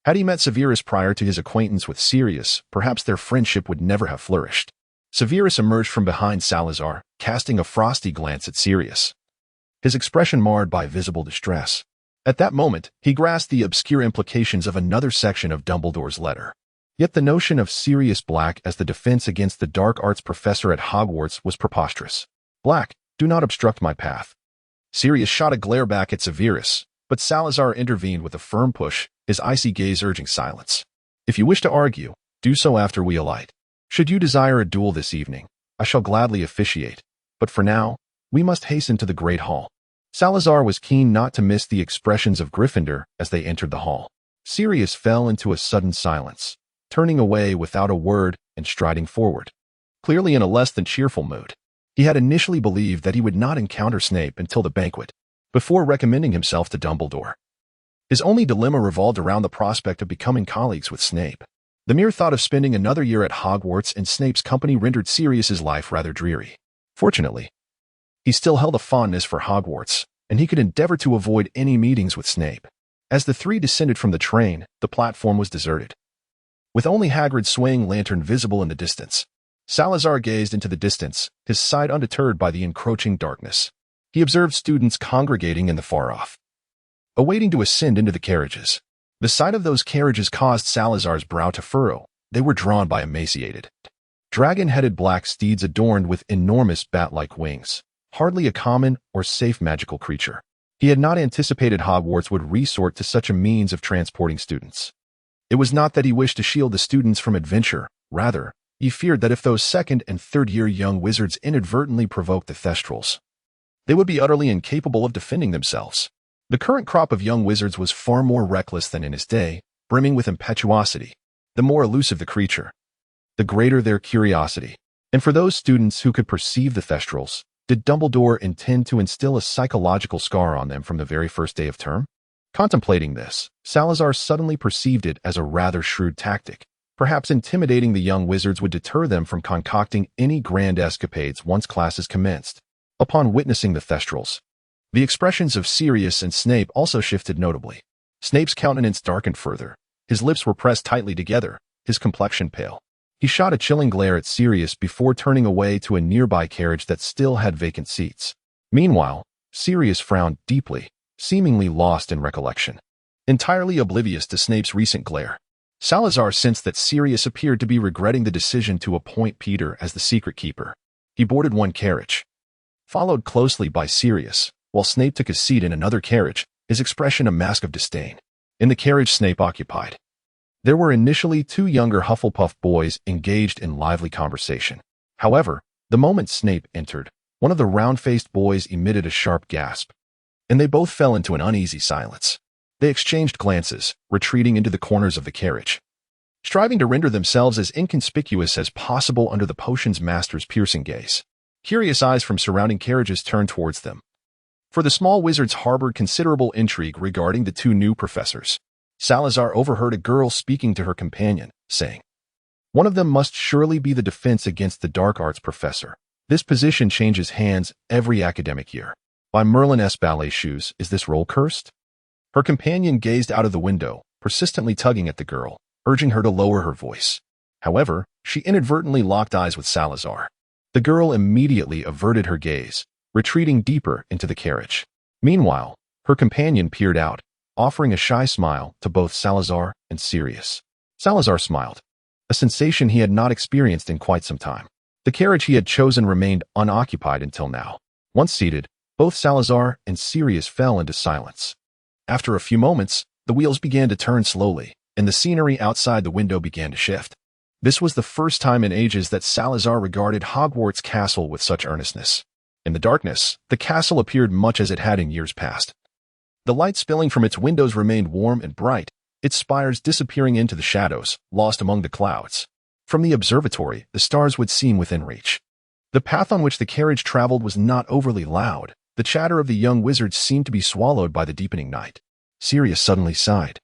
Had he met Severus prior to his acquaintance with Sirius, perhaps their friendship would never have flourished. Severus emerged from behind Salazar, casting a frosty glance at Sirius, his expression marred by visible distress. At that moment, he grasped the obscure implications of another section of Dumbledore's letter. Yet the notion of Sirius Black as the defense against the dark arts professor at Hogwarts was preposterous. Black, do not obstruct my path. Sirius shot a glare back at Severus, but Salazar intervened with a firm push, his icy gaze urging silence. If you wish to argue, do so after we alight. Should you desire a duel this evening, I shall gladly officiate, but for now, we must hasten to the Great Hall. Salazar was keen not to miss the expressions of Gryffindor as they entered the hall. Sirius fell into a sudden silence, turning away without a word and striding forward, clearly in a less than cheerful mood. He had initially believed that he would not encounter Snape until the banquet, before recommending himself to Dumbledore. His only dilemma revolved around the prospect of becoming colleagues with Snape. The mere thought of spending another year at Hogwarts in Snape's company rendered Sirius's life rather dreary. Fortunately, he still held a fondness for Hogwarts, and he could endeavor to avoid any meetings with Snape. As the three descended from the train, the platform was deserted, with only Hagrid's swaying lantern visible in the distance. Salazar gazed into the distance, his sight undeterred by the encroaching darkness. He observed students congregating in the far-off, awaiting to ascend into the carriages. The sight of those carriages caused Salazar's brow to furrow. They were drawn by emaciated, dragon-headed black steeds adorned with enormous bat-like wings. Hardly a common or safe magical creature. He had not anticipated Hogwarts would resort to such a means of transporting students. It was not that he wished to shield the students from adventure. Rather, he feared that if those second- and third-year young wizards inadvertently provoked the Thestrals, they would be utterly incapable of defending themselves. The current crop of young wizards was far more reckless than in his day, brimming with impetuosity. The more elusive the creature, the greater their curiosity. And for those students who could perceive the Thestrals, did Dumbledore intend to instill a psychological scar on them from the very first day of term? Contemplating this, Salazar suddenly perceived it as a rather shrewd tactic. Perhaps intimidating the young wizards would deter them from concocting any grand escapades once classes commenced. Upon witnessing the Thestrals, the expressions of Sirius and Snape also shifted notably. Snape's countenance darkened further. His lips were pressed tightly together, his complexion pale. He shot a chilling glare at Sirius before turning away to a nearby carriage that still had vacant seats. Meanwhile, Sirius frowned deeply, seemingly lost in recollection, entirely oblivious to Snape's recent glare. Salazar sensed that Sirius appeared to be regretting the decision to appoint Peter as the secret keeper. He boarded one carriage, followed closely by Sirius, while Snape took his seat in another carriage, his expression a mask of disdain. In the carriage Snape occupied, there were initially two younger Hufflepuff boys engaged in lively conversation. However, the moment Snape entered, one of the round-faced boys emitted a sharp gasp, and they both fell into an uneasy silence. They exchanged glances, retreating into the corners of the carriage, striving to render themselves as inconspicuous as possible under the potions master's piercing gaze. Curious eyes from surrounding carriages turned towards them, for the small wizards harbored considerable intrigue regarding the two new professors. Salazar overheard a girl speaking to her companion, saying, "One of them must surely be the defense against the dark arts professor. This position changes hands every academic year. By Merlin's ballet shoes, is this role cursed?" Her companion gazed out of the window, persistently tugging at the girl, urging her to lower her voice. However, she inadvertently locked eyes with Salazar. The girl immediately averted her gaze, retreating deeper into the carriage. Meanwhile, her companion peered out, offering a shy smile to both Salazar and Sirius. Salazar smiled, a sensation he had not experienced in quite some time. The carriage he had chosen remained unoccupied until now. Once seated, both Salazar and Sirius fell into silence. After a few moments, the wheels began to turn slowly, and the scenery outside the window began to shift. This was the first time in ages that Salazar regarded Hogwarts Castle with such earnestness. In the darkness, the castle appeared much as it had in years past. The light spilling from its windows remained warm and bright, its spires disappearing into the shadows, lost among the clouds. From the observatory, the stars would seem within reach. The path on which the carriage traveled was not overly loud. The chatter of the young wizards seemed to be swallowed by the deepening night. Sirius suddenly sighed.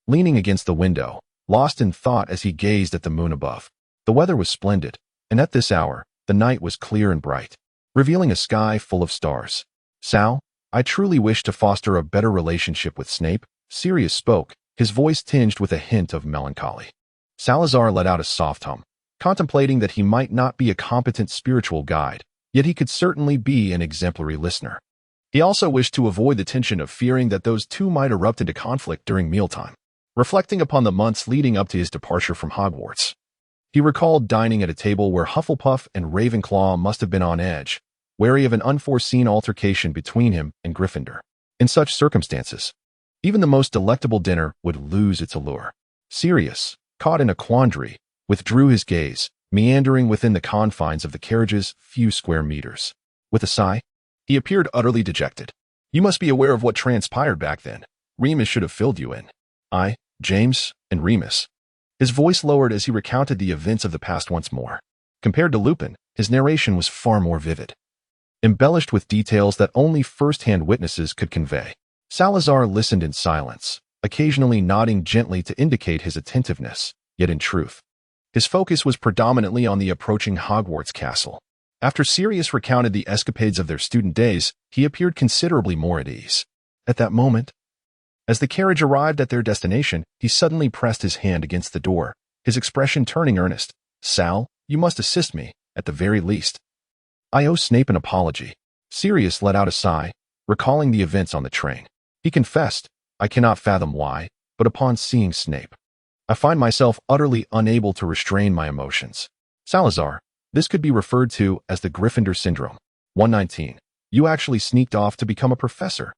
Leaning against the window, lost in thought as he gazed at the moon above. The weather was splendid, and at this hour, the night was clear and bright, revealing a sky full of stars. Sal, I truly wish to foster a better relationship with Snape, Sirius spoke, his voice tinged with a hint of melancholy. Salazar let out a soft hum, contemplating that he might not be a competent spiritual guide, yet he could certainly be an exemplary listener. He also wished to avoid the tension of fearing that those two might erupt into conflict during mealtime. Reflecting upon the months leading up to his departure from Hogwarts, he recalled dining at a table where Hufflepuff and Ravenclaw must have been on edge, wary of an unforeseen altercation between him and Gryffindor. In such circumstances, even the most delectable dinner would lose its allure. Sirius, caught in a quandary, withdrew his gaze, meandering within the confines of the carriage's few square meters. With a sigh, he appeared utterly dejected. You must be aware of what transpired back then. Remus should have filled you in. I, James, and Remus. His voice lowered as he recounted the events of the past once more. Compared to Lupin, his narration was far more vivid, embellished with details that only first-hand witnesses could convey. Salazar listened in silence, occasionally nodding gently to indicate his attentiveness, yet in truth, his focus was predominantly on the approaching Hogwarts castle. After Sirius recounted the escapades of their student days, he appeared considerably more at ease. At that moment, as the carriage arrived at their destination, he suddenly pressed his hand against the door, his expression turning earnest. Sal, you must assist me, at the very least. I owe Snape an apology. Sirius let out a sigh, recalling the events on the train. He confessed, I cannot fathom why, but upon seeing Snape, I find myself utterly unable to restrain my emotions. Salazar, this could be referred to as the Gryffindor syndrome. 119. You actually sneaked off to become a professor.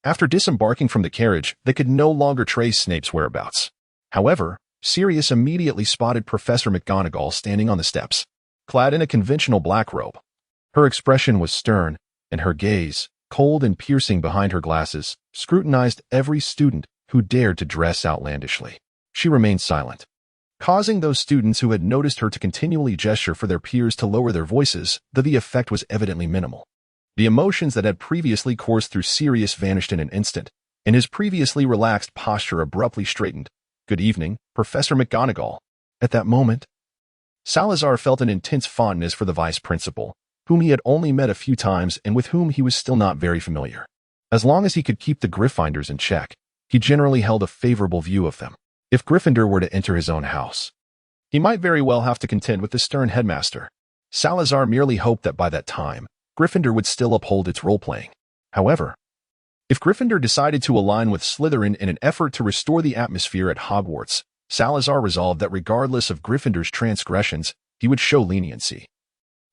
After disembarking from the carriage, they could no longer trace Snape's whereabouts. However, Sirius immediately spotted Professor McGonagall standing on the steps, clad in a conventional black robe. Her expression was stern, and her gaze, cold and piercing behind her glasses, scrutinized every student who dared to dress outlandishly. She remained silent, causing those students who had noticed her to continually gesture for their peers to lower their voices, though the effect was evidently minimal. The emotions that had previously coursed through Sirius vanished in an instant, and his previously relaxed posture abruptly straightened. Good evening, Professor McGonagall. At that moment, Salazar felt an intense fondness for the vice principal, whom he had only met a few times and with whom he was still not very familiar. As long as he could keep the Gryffindors in check, he generally held a favorable view of them. If Gryffindor were to enter his own house, he might very well have to contend with the stern headmaster. Salazar merely hoped that by that time, Gryffindor would still uphold its role-playing. However, if Gryffindor decided to align with Slytherin in an effort to restore the atmosphere at Hogwarts, Salazar resolved that regardless of Gryffindor's transgressions, he would show leniency,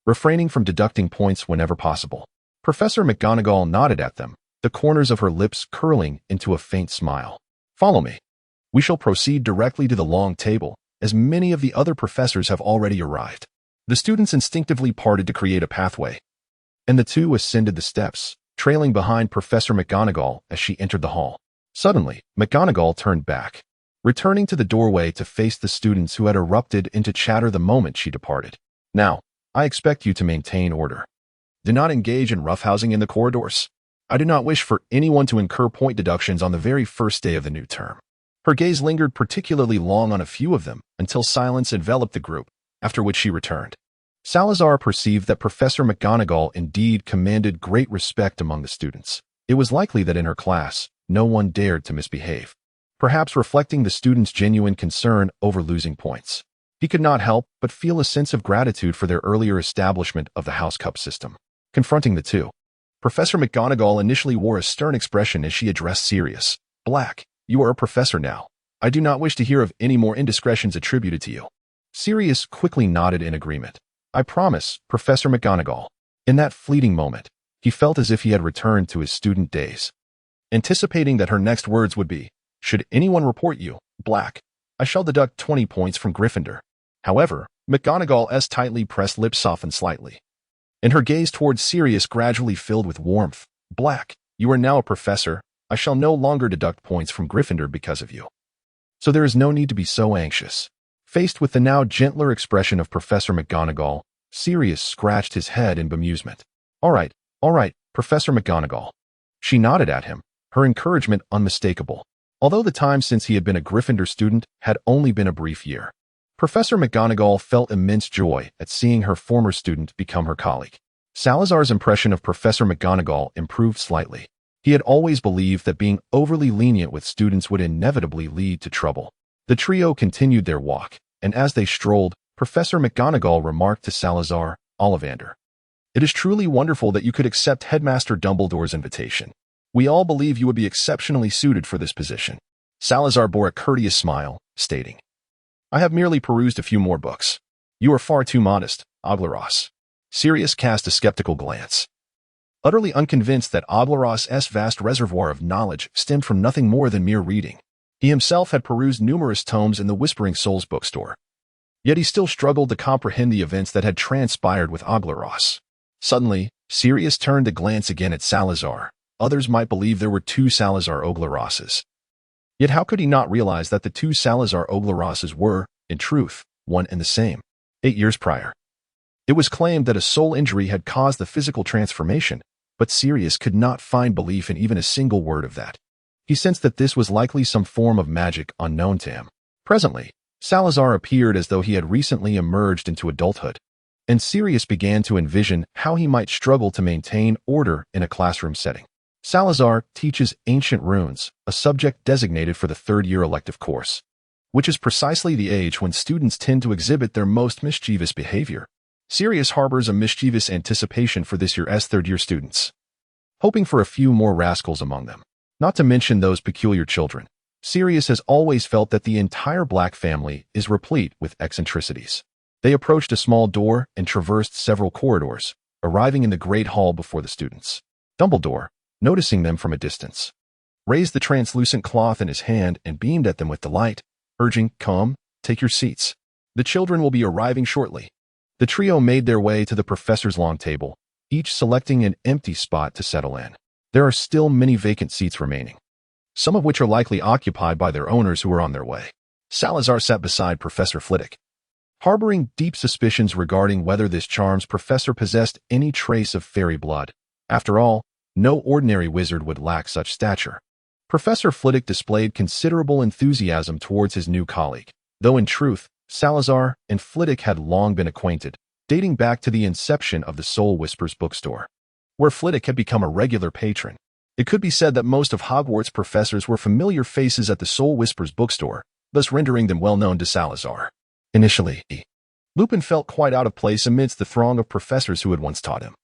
refraining from deducting points whenever possible. Professor McGonagall nodded at them, the corners of her lips curling into a faint smile. Follow me. We shall proceed directly to the long table, as many of the other professors have already arrived. The students instinctively parted to create a pathway, and the two ascended the steps, trailing behind Professor McGonagall as she entered the hall. Suddenly, McGonagall turned back, returning to the doorway to face the students who had erupted into chatter the moment she departed. Now, I expect you to maintain order. Do not engage in roughhousing in the corridors. I do not wish for anyone to incur point deductions on the very first day of the new term. Her gaze lingered particularly long on a few of them until silence enveloped the group, after which she returned. Salazar perceived that Professor McGonagall indeed commanded great respect among the students. It was likely that in her class, no one dared to misbehave, perhaps reflecting the students' genuine concern over losing points. He could not help but feel a sense of gratitude for their earlier establishment of the House Cup system. Confronting the two, Professor McGonagall initially wore a stern expression as she addressed Sirius. Black, you are a professor now. I do not wish to hear of any more indiscretions attributed to you. Sirius quickly nodded in agreement. I promise, Professor McGonagall. In that fleeting moment, he felt as if he had returned to his student days. Anticipating that her next words would be, should anyone report you, Black, I shall deduct 20 points from Gryffindor. However, McGonagall's tightly pressed lips softened slightly, and her gaze towards Sirius gradually filled with warmth. Black, you are now a professor. I shall no longer deduct points from Gryffindor because of you. So there is no need to be so anxious. Faced with the now gentler expression of Professor McGonagall, Sirius scratched his head in bemusement. All right, Professor McGonagall. She nodded at him, her encouragement unmistakable. Although the time since he had been a Gryffindor student had only been a brief year, Professor McGonagall felt immense joy at seeing her former student become her colleague. Salazar's impression of Professor McGonagall improved slightly. He had always believed that being overly lenient with students would inevitably lead to trouble. The trio continued their walk, and as they strolled, Professor McGonagall remarked to Salazar, "Ollivander, it is truly wonderful that you could accept Headmaster Dumbledore's invitation. We all believe you would be exceptionally suited for this position." Salazar bore a courteous smile, stating, "I have merely perused a few more books. You are far too modest, Oglaros." Sirius cast a skeptical glance. Utterly unconvinced that Oglaros's vast reservoir of knowledge stemmed from nothing more than mere reading. He himself had perused numerous tomes in the Whispering Souls bookstore. Yet he still struggled to comprehend the events that had transpired with Oglaros. Suddenly, Sirius turned to glance again at Salazar. Others might believe there were two Salazar Oglaroses. Yet how could he not realize that the two Salazar Oglaroses were, in truth, one and the same? 8 years prior, it was claimed that a soul injury had caused the physical transformation, but Sirius could not find belief in even a single word of that. He sensed that this was likely some form of magic unknown to him. Presently, Salazar appeared as though he had recently emerged into adulthood, and Sirius began to envision how he might struggle to maintain order in a classroom setting. Salazar teaches ancient runes, a subject designated for the third-year elective course, which is precisely the age when students tend to exhibit their most mischievous behavior. Sirius harbors a mischievous anticipation for this year's third-year students, hoping for a few more rascals among them. Not to mention those peculiar children. Sirius has always felt that the entire Black family is replete with eccentricities. They approached a small door and traversed several corridors, arriving in the great hall before the students. Dumbledore, noticing them from a distance, raised the translucent cloth in his hand and beamed at them with delight, urging, "Come, take your seats. The children will be arriving shortly." The trio made their way to the professor's long table, each selecting an empty spot to settle in. There are still many vacant seats remaining, some of which are likely occupied by their owners who are on their way. Salazar sat beside Professor Flitwick, harboring deep suspicions regarding whether this charms professor possessed any trace of fairy blood. After all, no ordinary wizard would lack such stature. Professor Flitwick displayed considerable enthusiasm towards his new colleague, though in truth, Salazar and Flitwick had long been acquainted, dating back to the inception of the Soul Whispers bookstore, where Flitwick had become a regular patron. It could be said that most of Hogwarts professors were familiar faces at the Soul Whispers bookstore, thus rendering them well known to Salazar. Initially, Lupin felt quite out of place amidst the throng of professors who had once taught him.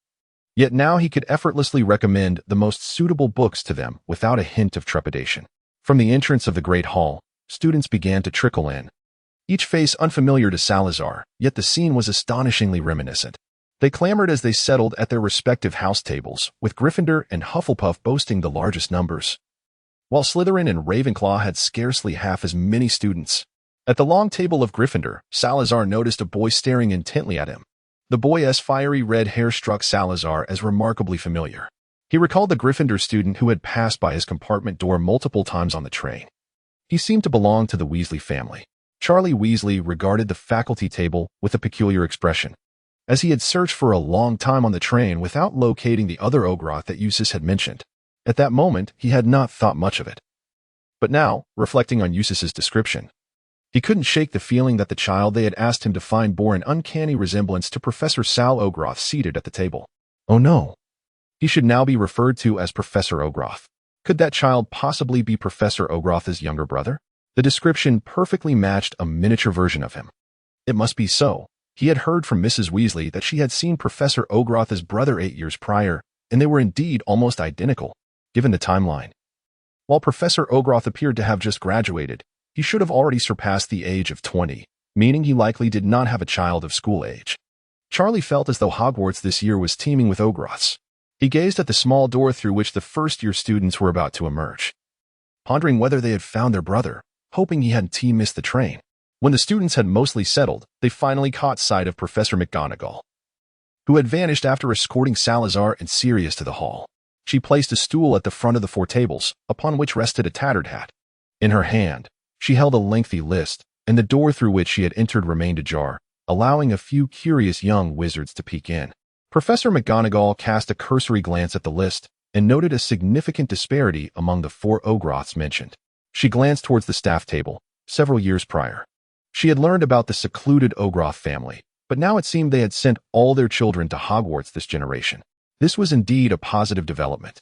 Yet now he could effortlessly recommend the most suitable books to them without a hint of trepidation. From the entrance of the Great Hall, students began to trickle in, each face unfamiliar to Salazar, yet the scene was astonishingly reminiscent. They clamored as they settled at their respective house tables, with Gryffindor and Hufflepuff boasting the largest numbers, while Slytherin and Ravenclaw had scarcely half as many students. At the long table of Gryffindor, Salazar noticed a boy staring intently at him. The boy's fiery red hair struck Salazar as remarkably familiar. He recalled the Gryffindor student who had passed by his compartment door multiple times on the train. He seemed to belong to the Weasley family. Charlie Weasley regarded the faculty table with a peculiar expression, as he had searched for a long time on the train without locating the other Ogroth that Eustace had mentioned. At that moment, he had not thought much of it. But now, reflecting on Eustace's description, he couldn't shake the feeling that the child they had asked him to find bore an uncanny resemblance to Professor Sal Ogroth seated at the table. Oh no. He should now be referred to as Professor Ogroth. Could that child possibly be Professor Ogroth's younger brother? The description perfectly matched a miniature version of him. It must be so. He had heard from Mrs. Weasley that she had seen Professor Ogroth's brother 8 years prior, and they were indeed almost identical, given the timeline. While Professor Ogroth appeared to have just graduated, he should have already surpassed the age of 20, meaning he likely did not have a child of school age. Charlie felt as though Hogwarts this year was teeming with Ogroths. He gazed at the small door through which the first-year students were about to emerge, pondering whether they had found their brother, hoping he hadn't missed the train. When the students had mostly settled, they finally caught sight of Professor McGonagall, who had vanished after escorting Salazar and Sirius to the hall. She placed a stool at the front of the 4 tables, upon which rested a tattered hat. In her hand, she held a lengthy list, and the door through which she had entered remained ajar, allowing a few curious young wizards to peek in. Professor McGonagall cast a cursory glance at the list and noted a significant disparity among the 4 Ogroths mentioned. She glanced towards the staff table, several years prior. She had learned about the secluded Ogroff family, but now it seemed they had sent all their children to Hogwarts this generation. This was indeed a positive development.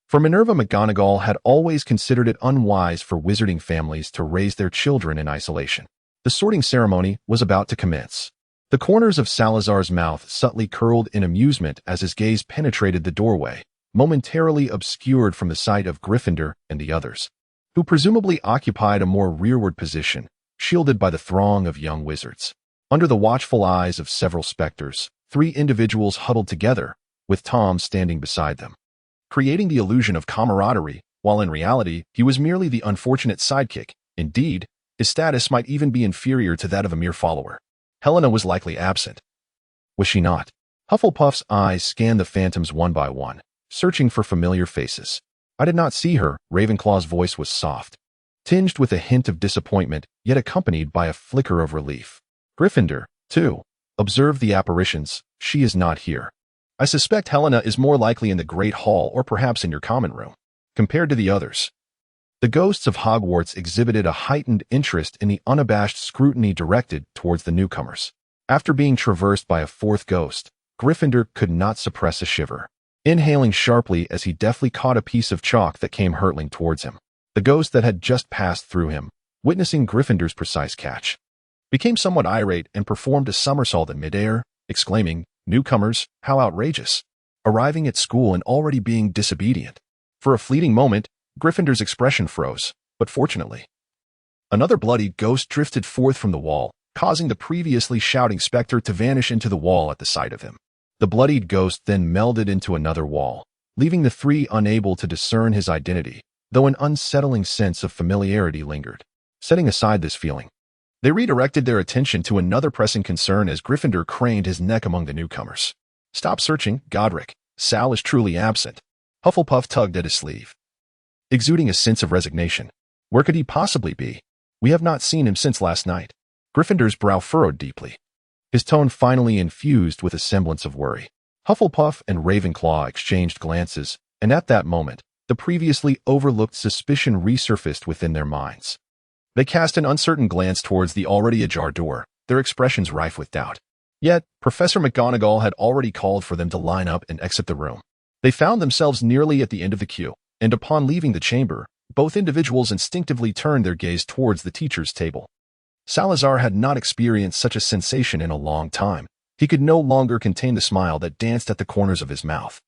For Minerva McGonagall had always considered it unwise for wizarding families to raise their children in isolation. The sorting ceremony was about to commence. The corners of Salazar's mouth subtly curled in amusement as his gaze penetrated the doorway, momentarily obscured from the sight of Gryffindor and the others, who presumably occupied a more rearward position, shielded by the throng of young wizards. Under the watchful eyes of several specters, 3 individuals huddled together, with Tom standing beside them, creating the illusion of camaraderie, while in reality he was merely the unfortunate sidekick. Indeed, his status might even be inferior to that of a mere follower. Helena was likely absent. Was she not? Hufflepuff's eyes scanned the phantoms one by one, searching for familiar faces. I did not see her. Ravenclaw's voice was soft, tinged with a hint of disappointment, yet accompanied by a flicker of relief. Gryffindor, too, observed the apparitions. She is not here. I suspect Helena is more likely in the Great Hall or perhaps in your common room. Compared to the others, the ghosts of Hogwarts exhibited a heightened interest in the unabashed scrutiny directed towards the newcomers. After being traversed by a 4th ghost, Gryffindor could not suppress a shiver, inhaling sharply as he deftly caught a piece of chalk that came hurtling towards him. The ghost that had just passed through him, witnessing Gryffindor's precise catch, became somewhat irate and performed a somersault in midair, exclaiming, "Newcomers, how outrageous! Arriving at school and already being disobedient." For a fleeting moment, Gryffindor's expression froze, but fortunately, another bloodied ghost drifted forth from the wall, causing the previously shouting specter to vanish into the wall at the sight of him. The bloodied ghost then melded into another wall, leaving the 3 unable to discern his identity, though an unsettling sense of familiarity lingered. Setting aside this feeling, they redirected their attention to another pressing concern as Gryffindor craned his neck among the newcomers. "Stop searching, Godric. Sal is truly absent." Hufflepuff tugged at his sleeve, exuding a sense of resignation. "Where could he possibly be? We have not seen him since last night." Gryffindor's brow furrowed deeply, his tone finally infused with a semblance of worry. Hufflepuff and Ravenclaw exchanged glances, and at that moment, the previously overlooked suspicion resurfaced within their minds. They cast an uncertain glance towards the already ajar door, their expressions rife with doubt. Yet, Professor McGonagall had already called for them to line up and exit the room. They found themselves nearly at the end of the queue, and upon leaving the chamber, both individuals instinctively turned their gaze towards the teacher's table. Salazar had not experienced such a sensation in a long time. He could no longer contain the smile that danced at the corners of his mouth.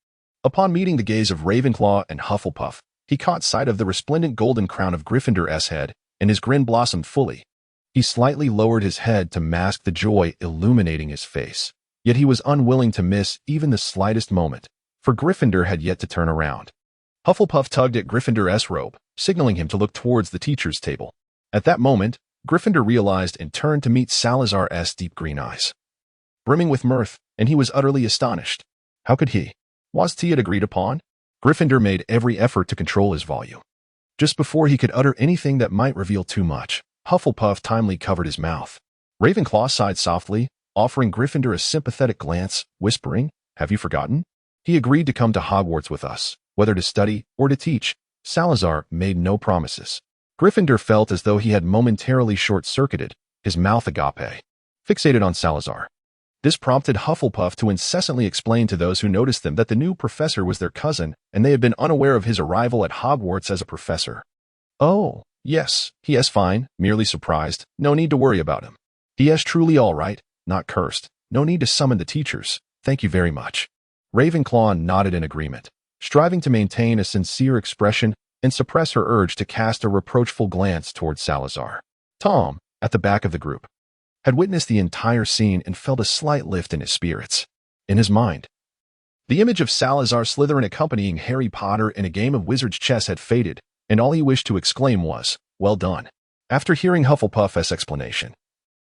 Upon meeting the gaze of Ravenclaw and Hufflepuff, he caught sight of the resplendent golden crown of Gryffindor's head, and his grin blossomed fully. He slightly lowered his head to mask the joy illuminating his face, yet he was unwilling to miss even the slightest moment, for Gryffindor had yet to turn around. Hufflepuff tugged at Gryffindor's robe, signaling him to look towards the teacher's table. At that moment, Gryffindor realized and turned to meet Salazar's deep green eyes, brimming with mirth, and he was utterly astonished. How could he? Was he had agreed upon? Gryffindor made every effort to control his volume. Just before he could utter anything that might reveal too much, Hufflepuff timely covered his mouth. Ravenclaw sighed softly, offering Gryffindor a sympathetic glance, whispering, "Have you forgotten? He agreed to come to Hogwarts with us, whether to study or to teach." Salazar made no promises. Gryffindor felt as though he had momentarily short-circuited, his mouth agape, fixated on Salazar. This prompted Hufflepuff to incessantly explain to those who noticed them that the new professor was their cousin, and they had been unaware of his arrival at Hogwarts as a professor. "Oh, yes, he is fine, merely surprised. No need to worry about him. He is truly all right, not cursed. No need to summon the teachers. Thank you very much." Ravenclaw nodded in agreement, striving to maintain a sincere expression and suppress her urge to cast a reproachful glance towards Salazar. Tom, at the back of the group, had witnessed the entire scene and felt a slight lift in his spirits. In his mind, the image of Salazar Slytherin accompanying Harry Potter in a game of wizard's chess had faded, and all he wished to exclaim was, "Well done." After hearing Hufflepuff's explanation,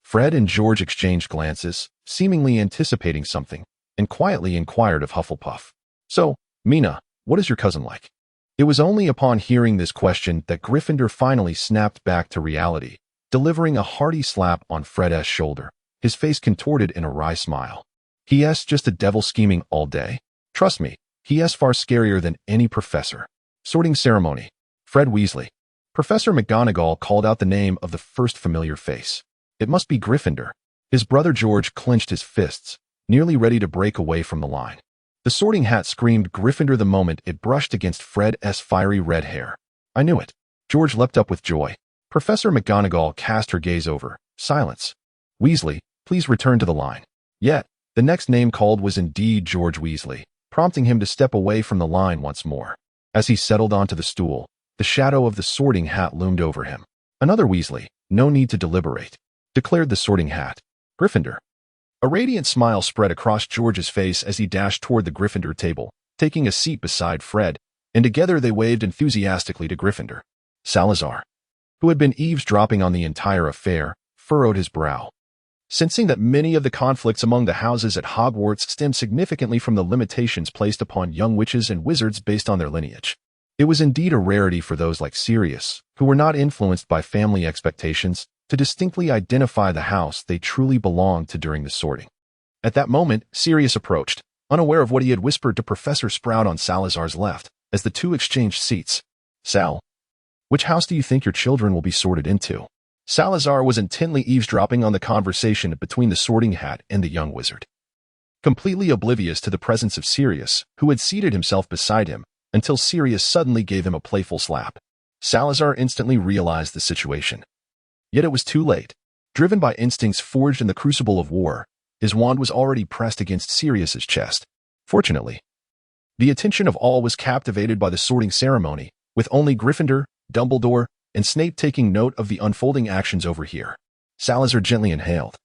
Fred and George exchanged glances, seemingly anticipating something, and quietly inquired of Hufflepuff, "So, Mina, what is your cousin like?" It was only upon hearing this question that Gryffindor finally snapped back to reality, delivering a hearty slap on Fred's shoulder, his face contorted in a wry smile. "He is just a devil scheming all day. Trust me, he is far scarier than any professor." Sorting ceremony. Fred Weasley. Professor McGonagall called out the name of the first familiar face. It must be Gryffindor. His brother George clenched his fists, nearly ready to break away from the line. The Sorting Hat screamed Gryffindor the moment it brushed against Fred's fiery red hair. I knew it. George leapt up with joy. Professor McGonagall cast her gaze over. Silence. Weasley, please return to the line. Yet, the next name called was indeed George Weasley, prompting him to step away from the line once more. As he settled onto the stool, the shadow of the Sorting Hat loomed over him. Another Weasley, no need to deliberate, declared the Sorting Hat. Gryffindor. A radiant smile spread across George's face as he dashed toward the Gryffindor table, taking a seat beside Fred, and together they waved enthusiastically to Gryffindor. Salazar, who had been eavesdropping on the entire affair, furrowed his brow. Sensing that many of the conflicts among the houses at Hogwarts stemmed significantly from the limitations placed upon young witches and wizards based on their lineage. It was indeed a rarity for those like Sirius, who were not influenced by family expectations, to distinctly identify the house they truly belonged to during the sorting. At that moment, Sirius approached, unaware of what he had whispered to Professor Sprout on Salazar's left, as the two exchanged seats. Sal, which house do you think your children will be sorted into? Salazar was intently eavesdropping on the conversation between the Sorting Hat and the young wizard. Completely oblivious to the presence of Sirius, who had seated himself beside him, until Sirius suddenly gave him a playful slap. Salazar instantly realized the situation. Yet it was too late. Driven by instincts forged in the crucible of war, his wand was already pressed against Sirius's chest. Fortunately, the attention of all was captivated by the sorting ceremony, with only Gryffindor, Dumbledore, and Snape taking note of the unfolding actions over here. Salazar gently inhaled,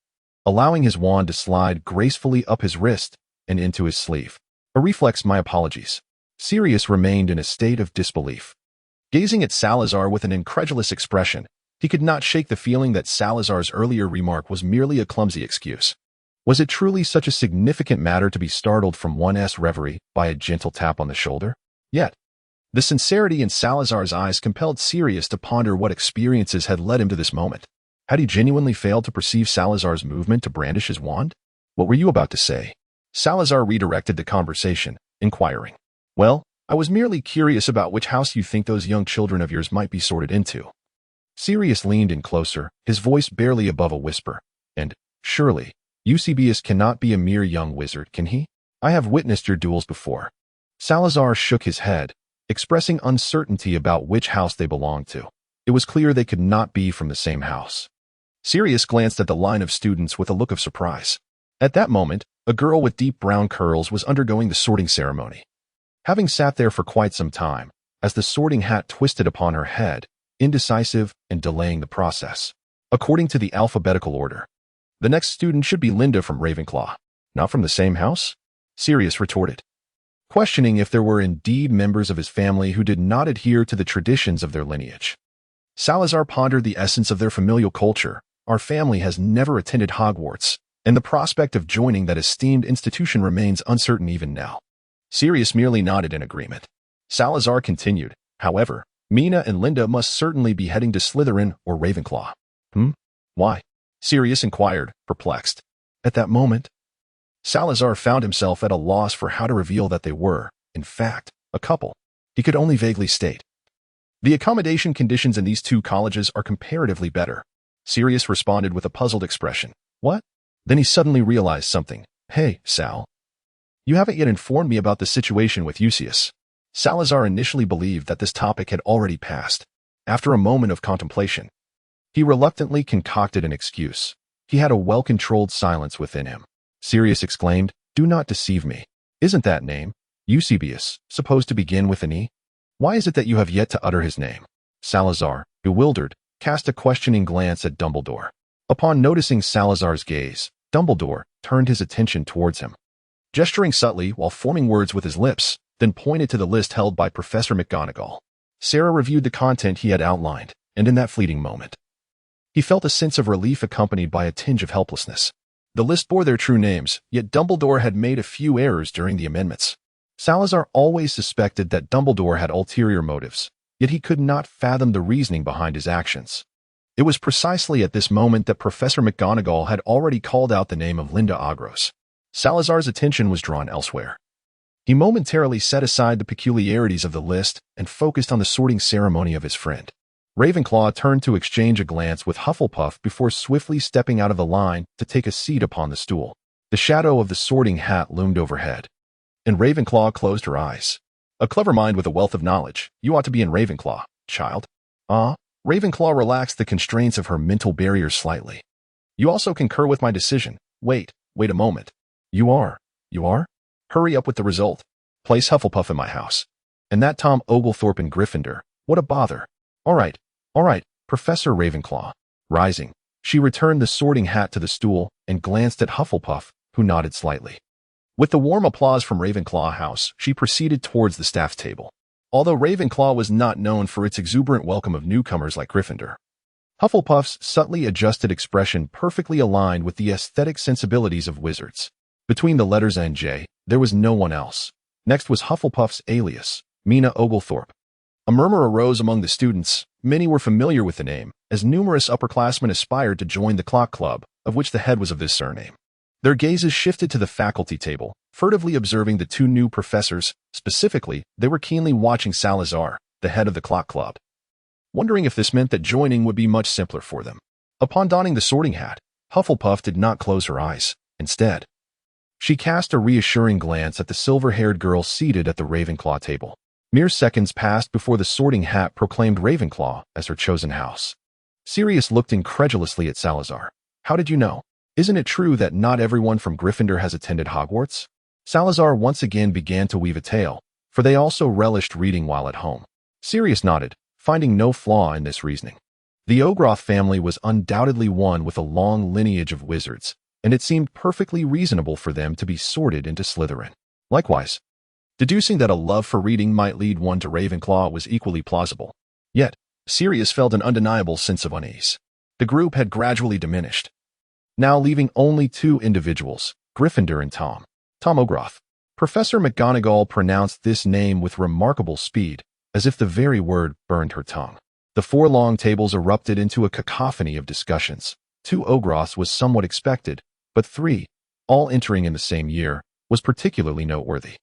allowing his wand to slide gracefully up his wrist and into his sleeve. A reflex, my apologies. Sirius remained in a state of disbelief. Gazing at Salazar with an incredulous expression, he could not shake the feeling that Salazar's earlier remark was merely a clumsy excuse. Was it truly such a significant matter to be startled from one's reverie by a gentle tap on the shoulder? Yet, the sincerity in Salazar's eyes compelled Sirius to ponder what experiences had led him to this moment. Had he genuinely failed to perceive Salazar's movement to brandish his wand? What were you about to say? Salazar redirected the conversation, inquiring. Well, I was merely curious about which house you think those young children of yours might be sorted into. Sirius leaned in closer, his voice barely above a whisper. And, surely, Eusebius cannot be a mere young wizard, can he? I have witnessed your duels before. Salazar shook his head, expressing uncertainty about which house they belonged to. It was clear they could not be from the same house. Sirius glanced at the line of students with a look of surprise. At that moment, a girl with deep brown curls was undergoing the sorting ceremony. Having sat there for quite some time, as the Sorting Hat twisted upon her head, indecisive and delaying the process. According to the alphabetical order, the next student should be Linda from Ravenclaw. Not from the same house? Sirius retorted, questioning if there were indeed members of his family who did not adhere to the traditions of their lineage. Salazar pondered the essence of their familial culture. Our family has never attended Hogwarts, and the prospect of joining that esteemed institution remains uncertain even now. Sirius merely nodded in agreement. Salazar continued, however, Mina and Linda must certainly be heading to Slytherin or Ravenclaw. Why? Sirius inquired, perplexed. At that moment, Salazar found himself at a loss for how to reveal that they were, in fact, a couple. He could only vaguely state. The accommodation conditions in these two colleges are comparatively better. Sirius responded with a puzzled expression. What? Then he suddenly realized something. Hey, Sal. You haven't yet informed me about the situation with Eusebius. Salazar initially believed that this topic had already passed. After a moment of contemplation, he reluctantly concocted an excuse. He had a well-controlled silence within him. Sirius exclaimed, Do not deceive me. Isn't that name, Eusebius, supposed to begin with an E? Why is it that you have yet to utter his name? Salazar, bewildered, cast a questioning glance at Dumbledore. Upon noticing Salazar's gaze, Dumbledore turned his attention towards him. Gesturing subtly while forming words with his lips, then pointed to the list held by Professor McGonagall. Sarah reviewed the content he had outlined, and in that fleeting moment, he felt a sense of relief accompanied by a tinge of helplessness. The list bore their true names, yet Dumbledore had made a few errors during the amendments. Salazar always suspected that Dumbledore had ulterior motives, yet he could not fathom the reasoning behind his actions. It was precisely at this moment that Professor McGonagall had already called out the name of Linda Agros. Salazar's attention was drawn elsewhere. He momentarily set aside the peculiarities of the list and focused on the sorting ceremony of his friend. Ravenclaw turned to exchange a glance with Hufflepuff before swiftly stepping out of the line to take a seat upon the stool. The shadow of the Sorting Hat loomed overhead, and Ravenclaw closed her eyes. A clever mind with a wealth of knowledge. You ought to be in Ravenclaw, child. Ravenclaw relaxed the constraints of her mental barrier slightly. You also concur with my decision. Wait a moment. You are? Hurry up with the result. Place Hufflepuff in my house. And that Tom Oglethorpe in Gryffindor. What a bother. All right, Professor Ravenclaw. Rising, she returned the Sorting Hat to the stool and glanced at Hufflepuff, who nodded slightly. With the warm applause from Ravenclaw House, she proceeded towards the staff table. Although Ravenclaw was not known for its exuberant welcome of newcomers like Gryffindor, Hufflepuff's subtly adjusted expression perfectly aligned with the aesthetic sensibilities of wizards. Between the letters N and J, there was no one else. Next was Hufflepuff's alias, Mina Oglethorpe. A murmur arose among the students. Many were familiar with the name, as numerous upperclassmen aspired to join the clock club, of which the head was of this surname. Their gazes shifted to the faculty table, furtively observing the two new professors. Specifically, they were keenly watching Salazar, the head of the clock club, wondering if this meant that joining would be much simpler for them. Upon donning the Sorting Hat, Hufflepuff did not close her eyes. Instead, she cast a reassuring glance at the silver-haired girl seated at the Ravenclaw table. Mere seconds passed before the Sorting Hat proclaimed Ravenclaw as her chosen house. Sirius looked incredulously at Salazar. How did you know? Isn't it true that not everyone from Gryffindor has attended Hogwarts? Salazar once again began to weave a tale, for they also relished reading while at home. Sirius nodded, finding no flaw in this reasoning. The Ogroth family was undoubtedly one with a long lineage of wizards, and it seemed perfectly reasonable for them to be sorted into Slytherin. Likewise, deducing that a love for reading might lead one to Ravenclaw was equally plausible. Yet, Sirius felt an undeniable sense of unease. The group had gradually diminished, now leaving only two individuals, Gryffindor and Tom Ogroth. Professor McGonagall pronounced this name with remarkable speed, as if the very word burned her tongue. The four long tables erupted into a cacophony of discussions. 2 Ogroths was somewhat expected, but 3, all entering in the same year, was particularly noteworthy.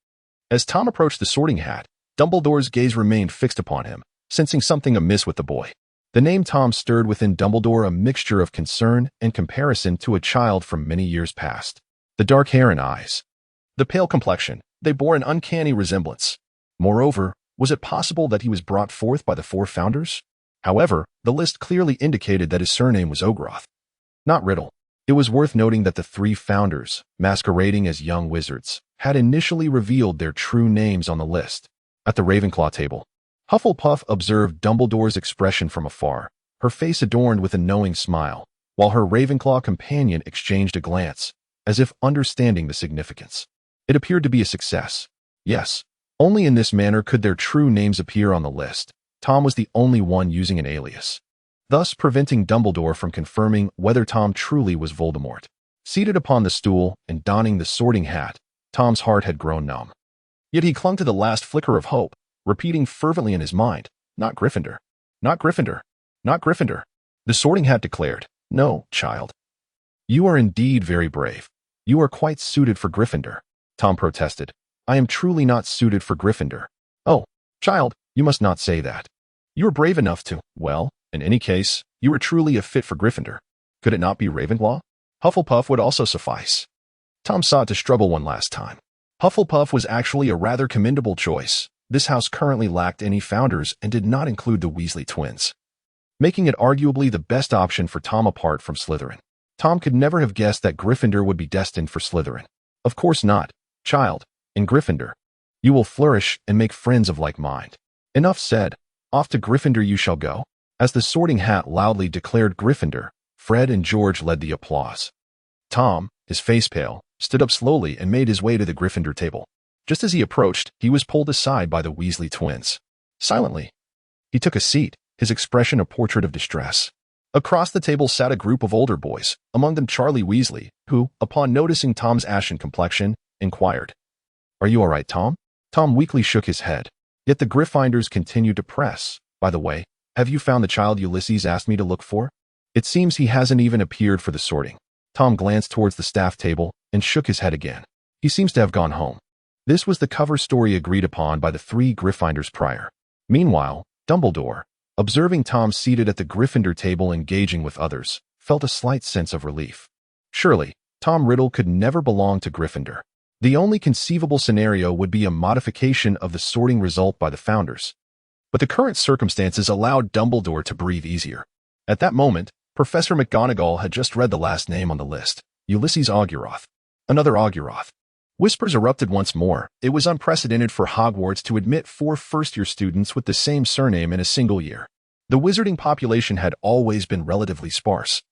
As Tom approached the Sorting Hat, Dumbledore's gaze remained fixed upon him, sensing something amiss with the boy. The name Tom stirred within Dumbledore a mixture of concern and comparison to a child from many years past. The dark hair and eyes, the pale complexion, they bore an uncanny resemblance. Moreover, was it possible that he was brought forth by the 4 founders? However, the list clearly indicated that his surname was Ogroth, not Riddle. It was worth noting that the 3 founders, masquerading as young wizards, had initially revealed their true names on the list. At the Ravenclaw table, Hufflepuff observed Dumbledore's expression from afar, her face adorned with a knowing smile, while her Ravenclaw companion exchanged a glance, as if understanding the significance. It appeared to be a success. Yes, only in this manner could their true names appear on the list. Tom was the only one using an alias, thus preventing Dumbledore from confirming whether Tom truly was Voldemort. Seated upon the stool and donning the Sorting Hat, Tom's heart had grown numb. Yet he clung to the last flicker of hope, repeating fervently in his mind, "Not Gryffindor, not Gryffindor, not Gryffindor." The Sorting Hat declared, "No, child. You are indeed very brave. You are quite suited for Gryffindor." Tom protested, "I am truly not suited for Gryffindor." "Oh, child, you must not say that. You are brave enough to, well, in any case, you are truly a fit for Gryffindor. Could it not be Ravenclaw? Hufflepuff would also suffice." Tom sought to struggle one last time. Hufflepuff was actually a rather commendable choice. This house currently lacked any founders and did not include the Weasley twins, making it arguably the best option for Tom apart from Slytherin. Tom could never have guessed that Gryffindor would be destined for Slytherin. Of course not, child. In Gryffindor, you will flourish and make friends of like mind. Enough said. Off to Gryffindor you shall go. As the Sorting Hat loudly declared Gryffindor, Fred and George led the applause. Tom, his face pale, stood up slowly and made his way to the Gryffindor table. Just as he approached, he was pulled aside by the Weasley twins. Silently, he took a seat, his expression a portrait of distress. Across the table sat a group of older boys, among them Charlie Weasley, who, upon noticing Tom's ashen complexion, inquired, "Are you all right, Tom?" Tom weakly shook his head. Yet the Gryffindors continued to press. "By the way, have you found the child Ulysses asked me to look for? It seems he hasn't even appeared for the sorting." Tom glanced towards the staff table and shook his head again. "He seems to have gone home." This was the cover story agreed upon by the 3 Gryffindors prior. Meanwhile, Dumbledore, Observing Tom seated at the Gryffindor table engaging with others, felt a slight sense of relief. Surely, Tom Riddle could never belong to Gryffindor. The only conceivable scenario would be a modification of the sorting result by the founders. But the current circumstances allowed Dumbledore to breathe easier. At that moment, Professor McGonagall had just read the last name on the list, Ulysses Auguroth. Another Auguroth. Whispers erupted once more. It was unprecedented for Hogwarts to admit 4 first-year students with the same surname in a single year. The wizarding population had always been relatively sparse,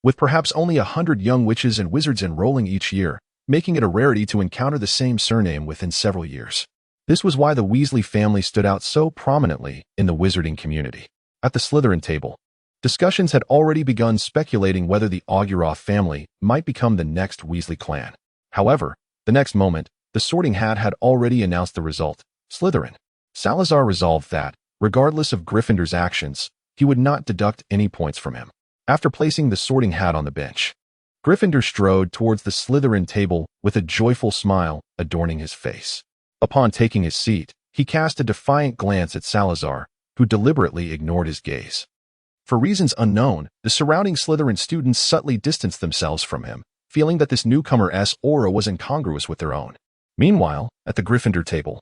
with perhaps only 100 young witches and wizards enrolling each year, making it a rarity to encounter the same surname within several years. This was why the Weasley family stood out so prominently in the wizarding community. At the Slytherin table, discussions had already begun speculating whether the Auguroth family might become the next Weasley clan. However, the next moment, the sorting hat had already announced the result, Slytherin. Salazar resolved that, regardless of Gryffindor's actions, he would not deduct any points from him. After placing the sorting hat on the bench, Gryffindor strode towards the Slytherin table with a joyful smile adorning his face. Upon taking his seat, he cast a defiant glance at Salazar, who deliberately ignored his gaze. For reasons unknown, the surrounding Slytherin students subtly distanced themselves from him, feeling that this newcomer's aura was incongruous with their own. Meanwhile, at the Gryffindor table,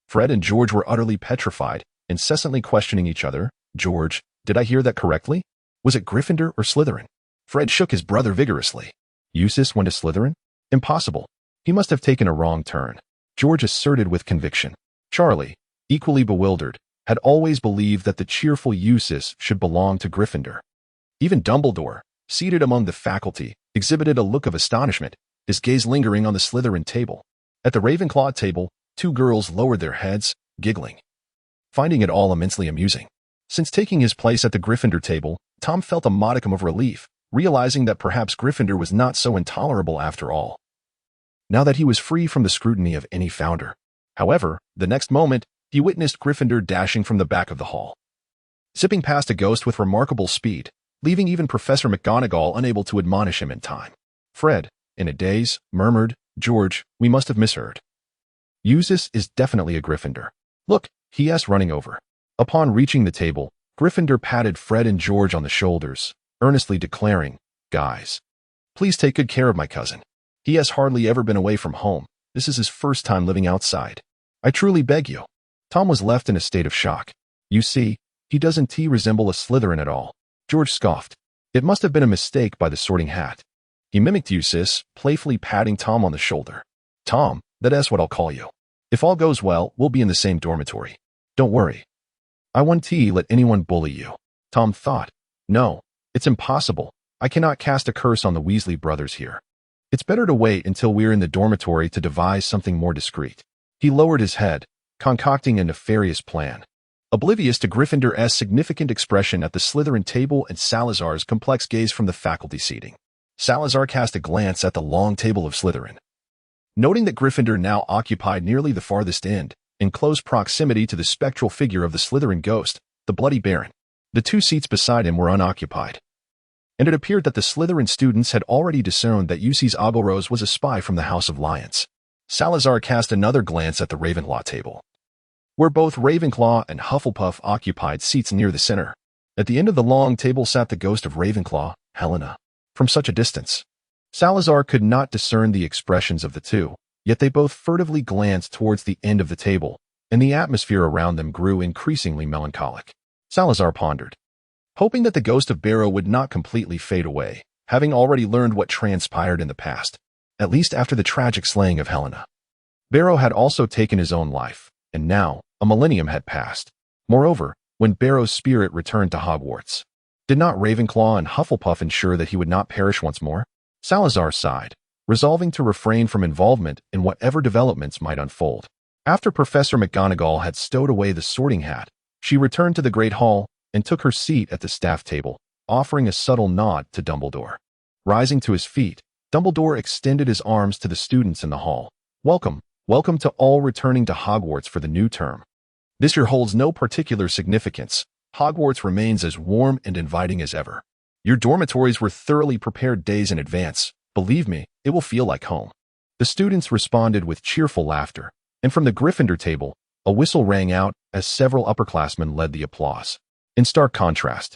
Fred and George were utterly petrified, incessantly questioning each other. George, did I hear that correctly? Was it Gryffindor or Slytherin? Fred shook his brother vigorously. Eustace went to Slytherin? Impossible. He must have taken a wrong turn, George asserted with conviction. Charlie, equally bewildered, had always believed that the cheerful Eustace should belong to Gryffindor. Even Dumbledore, seated among the faculty, exhibited a look of astonishment, his gaze lingering on the Slytherin table. At the Ravenclaw table, 2 girls lowered their heads, giggling, finding it all immensely amusing. Since taking his place at the Gryffindor table, Tom felt a modicum of relief, realizing that perhaps Gryffindor was not so intolerable after all, now that he was free from the scrutiny of any founder. However, the next moment, he witnessed Gryffindor dashing from the back of the hall, zipping past a ghost with remarkable speed, leaving even Professor McGonagall unable to admonish him in time. Fred, in a daze, murmured, George, we must have misheard. Eustace is definitely a Gryffindor. Look, he asked, running over. Upon reaching the table, Gryffindor patted Fred and George on the shoulders, earnestly declaring, guys, please take good care of my cousin. He has hardly ever been away from home. This is his first time living outside. I truly beg you. Tom was left in a state of shock. You see, he doesn't resemble a Slytherin at all. George scoffed. It must have been a mistake by the sorting hat. He mimicked Eustace, playfully patting Tom on the shoulder. Tom, that's what I'll call you. If all goes well, we'll be in the same dormitory. Don't worry. I won't let anyone bully you. Tom thought. No, it's impossible. I cannot cast a curse on the Weasley brothers here. It's better to wait until we're in the dormitory to devise something more discreet. He lowered his head, concocting a nefarious plan. Oblivious to Gryffindor's significant expression at the Slytherin table and Salazar's complex gaze from the faculty seating, Salazar cast a glance at the long table of Slytherin. Noting that Gryffindor now occupied nearly the farthest end, in close proximity to the spectral figure of the Slytherin ghost, the Bloody Baron, the 2 seats beside him were unoccupied. And it appeared that the Slytherin students had already discerned that Ulysses Auguroth was a spy from the House of Lions. Salazar cast another glance at the Ravenclaw table, where both Ravenclaw and Hufflepuff occupied seats near the center. At the end of the long table sat the ghost of Ravenclaw, Helena. From such a distance, Salazar could not discern the expressions of the two, yet they both furtively glanced towards the end of the table, and the atmosphere around them grew increasingly melancholic. Salazar pondered, hoping that the ghost of Barrow would not completely fade away, having already learned what transpired in the past, at least after the tragic slaying of Helena. Barrow had also taken his own life, and now a millennium had passed. Moreover, when Barrow's spirit returned to Hogwarts, did not Ravenclaw and Hufflepuff ensure that he would not perish once more? Salazar sighed, resolving to refrain from involvement in whatever developments might unfold. After Professor McGonagall had stowed away the sorting hat, she returned to the Great Hall and took her seat at the staff table, offering a subtle nod to Dumbledore. Rising to his feet, Dumbledore extended his arms to the students in the hall. Welcome to all returning to Hogwarts for the new term. This year holds no particular significance. Hogwarts remains as warm and inviting as ever. Your dormitories were thoroughly prepared days in advance. Believe me, it will feel like home. The students responded with cheerful laughter, and from the Gryffindor table, a whistle rang out as several upperclassmen led the applause. In stark contrast,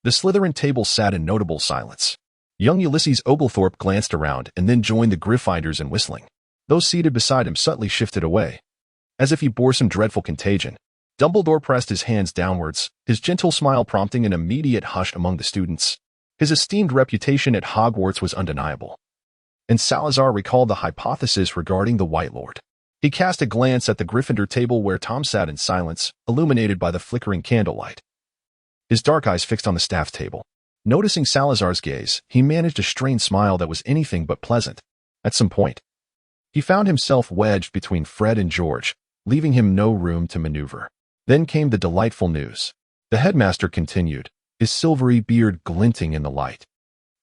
the Slytherin table sat in notable silence. Young Ulysses Oglethorpe glanced around and then joined the Gryffindors in whistling. Those seated beside him subtly shifted away, as if he bore some dreadful contagion. Dumbledore pressed his hands downwards, his gentle smile prompting an immediate hush among the students. His esteemed reputation at Hogwarts was undeniable. And Salazar recalled the hypothesis regarding the White Lord. He cast a glance at the Gryffindor table where Tom sat in silence, illuminated by the flickering candlelight. His dark eyes fixed on the staff table. Noticing Salazar's gaze, he managed a strained smile that was anything but pleasant. At some point, he found himself wedged between Fred and George, leaving him no room to maneuver. Then came the delightful news. The headmaster continued, his silvery beard glinting in the light.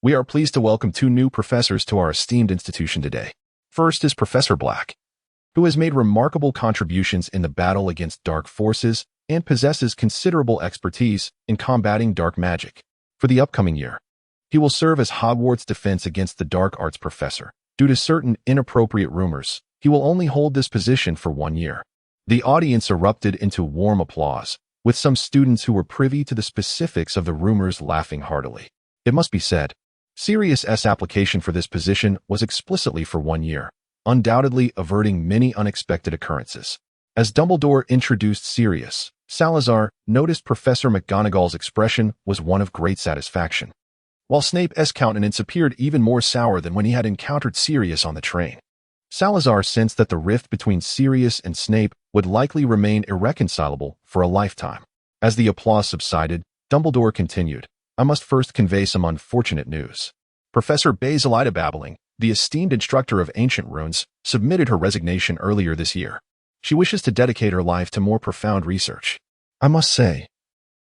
We are pleased to welcome 2 new professors to our esteemed institution today. First is Professor Black, who has made remarkable contributions in the battle against dark forces and possesses considerable expertise in combating dark magic. For the upcoming year, he will serve as Hogwarts' defense against the dark arts professor. Due to certain inappropriate rumors, he will only hold this position for 1 year. The audience erupted into warm applause, with some students who were privy to the specifics of the rumors laughing heartily. It must be said, Sirius's application for this position was explicitly for 1 year, undoubtedly averting many unexpected occurrences. As Dumbledore introduced Sirius, Salazar noticed Professor McGonagall's expression was one of great satisfaction, while Snape's countenance appeared even more sour than when he had encountered Sirius on the train. Salazar sensed that the rift between Sirius and Snape would likely remain irreconcilable for a lifetime. As the applause subsided, Dumbledore continued, I must first convey some unfortunate news. Professor Basilida Babbling, the esteemed instructor of ancient runes, submitted her resignation earlier this year. She wishes to dedicate her life to more profound research. I must say,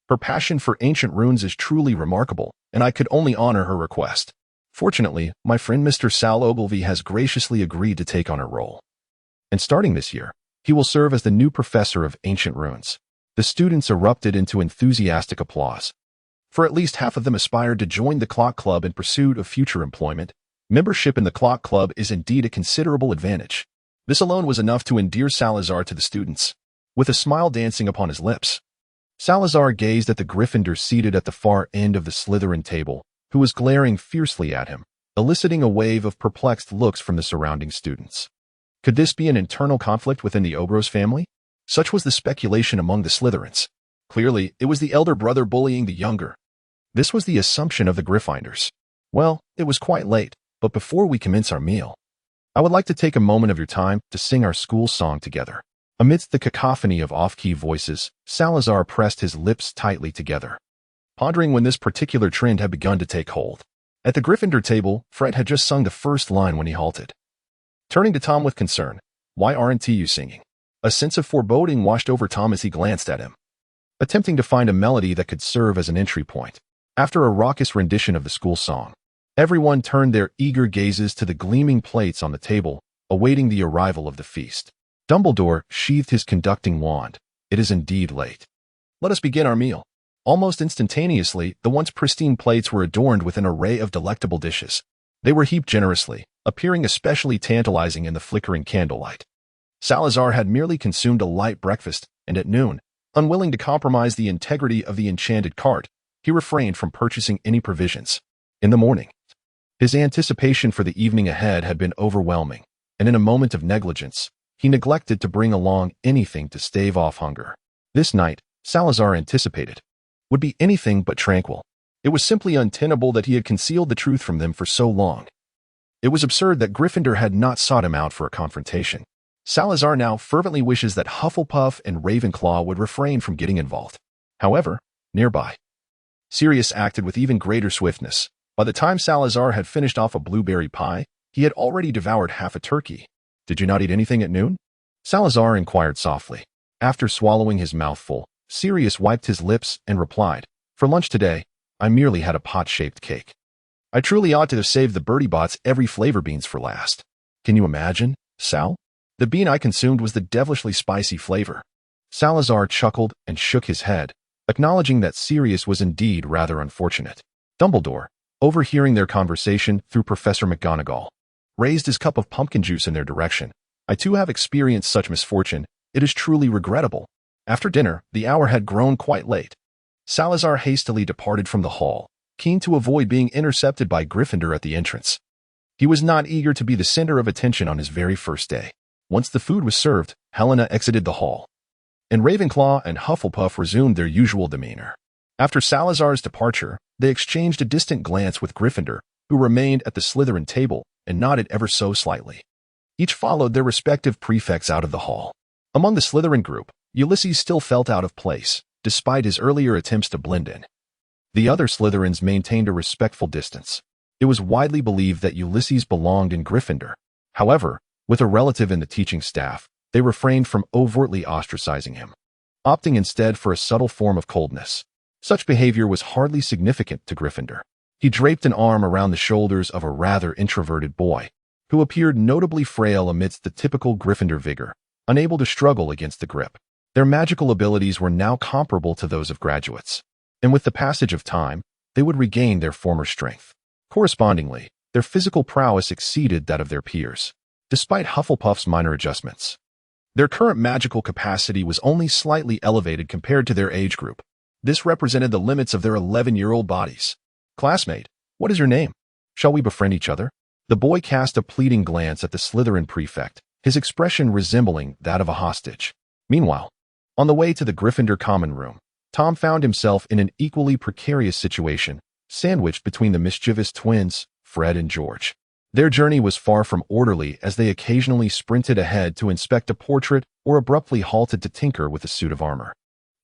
her passion for ancient runes is truly remarkable, and I could only honor her request. Fortunately, my friend Mr. Sal Ogilvy has graciously agreed to take on her role. And starting this year, he will serve as the new professor of ancient runes. The students erupted into enthusiastic applause. For at least half of them aspired to join the Clock Club in pursuit of future employment. Membership in the Clock Club is indeed a considerable advantage. This alone was enough to endear Salazar to the students. With a smile dancing upon his lips, Salazar gazed at the Gryffindor seated at the far end of the Slytherin table, who was glaring fiercely at him, eliciting a wave of perplexed looks from the surrounding students. Could this be an internal conflict within the Oberose family? Such was the speculation among the Slytherins. Clearly, it was the elder brother bullying the younger. This was the assumption of the Gryffindors. Well, it was quite late, but before we commence our meal, I would like to take a moment of your time to sing our school song together. Amidst the cacophony of off-key voices, Salazar pressed his lips tightly together, pondering when this particular trend had begun to take hold. At the Gryffindor table, Fred had just sung the first line when he halted. Turning to Tom with concern, why aren't you singing? A sense of foreboding washed over Tom as he glanced at him, attempting to find a melody that could serve as an entry point. After a raucous rendition of the school song, everyone turned their eager gazes to the gleaming plates on the table, awaiting the arrival of the feast. Dumbledore sheathed his conducting wand. It is indeed late. Let us begin our meal. Almost instantaneously, the once pristine plates were adorned with an array of delectable dishes. They were heaped generously, appearing especially tantalizing in the flickering candlelight. Salazar had merely consumed a light breakfast, and at noon, unwilling to compromise the integrity of the enchanted cart, he refrained from purchasing any provisions. In the morning, his anticipation for the evening ahead had been overwhelming, and in a moment of negligence, he neglected to bring along anything to stave off hunger. This night, Salazar anticipated, would be anything but tranquil. It was simply untenable that he had concealed the truth from them for so long. It was absurd that Gryffindor had not sought him out for a confrontation. Salazar now fervently wishes that Hufflepuff and Ravenclaw would refrain from getting involved. However, nearby, Sirius acted with even greater swiftness. By the time Salazar had finished off a blueberry pie, he had already devoured half a turkey. Did you not eat anything at noon? Salazar inquired softly. After swallowing his mouthful, Sirius wiped his lips and replied, for lunch today, I merely had a pot-shaped cake. I truly ought to have saved the Bertie Bott's every flavor beans for last. Can you imagine, Sal? The bean I consumed was the devilishly spicy flavor. Salazar chuckled and shook his head, acknowledging that Sirius was indeed rather unfortunate. Dumbledore, overhearing their conversation through Professor McGonagall, raised his cup of pumpkin juice in their direction. I too have experienced such misfortune. It is truly regrettable. After dinner, the hour had grown quite late. Salazar hastily departed from the hall, keen to avoid being intercepted by Gryffindor at the entrance. He was not eager to be the center of attention on his very first day. Once the food was served, Helena exited the hall, and Ravenclaw and Hufflepuff resumed their usual demeanor. After Salazar's departure, they exchanged a distant glance with Gryffindor, who remained at the Slytherin table and nodded ever so slightly. Each followed their respective prefects out of the hall. Among the Slytherin group, Ulysses still felt out of place, despite his earlier attempts to blend in. The other Slytherins maintained a respectful distance. It was widely believed that Ulysses belonged in Gryffindor. However, with a relative in the teaching staff, they refrained from overtly ostracizing him, opting instead for a subtle form of coldness. Such behavior was hardly significant to Gryffindor. He draped an arm around the shoulders of a rather introverted boy, who appeared notably frail amidst the typical Gryffindor vigor, unable to struggle against the grip. Their magical abilities were now comparable to those of graduates, and with the passage of time, they would regain their former strength. Correspondingly, their physical prowess exceeded that of their peers, despite Hufflepuff's minor adjustments. Their current magical capacity was only slightly elevated compared to their age group. This represented the limits of their 11-year-old bodies. "Classmate, what is your name? Shall we befriend each other?" The boy cast a pleading glance at the Slytherin prefect, his expression resembling that of a hostage. Meanwhile, on the way to the Gryffindor common room, Tom found himself in an equally precarious situation, sandwiched between the mischievous twins, Fred and George. Their journey was far from orderly as they occasionally sprinted ahead to inspect a portrait or abruptly halted to tinker with a suit of armor.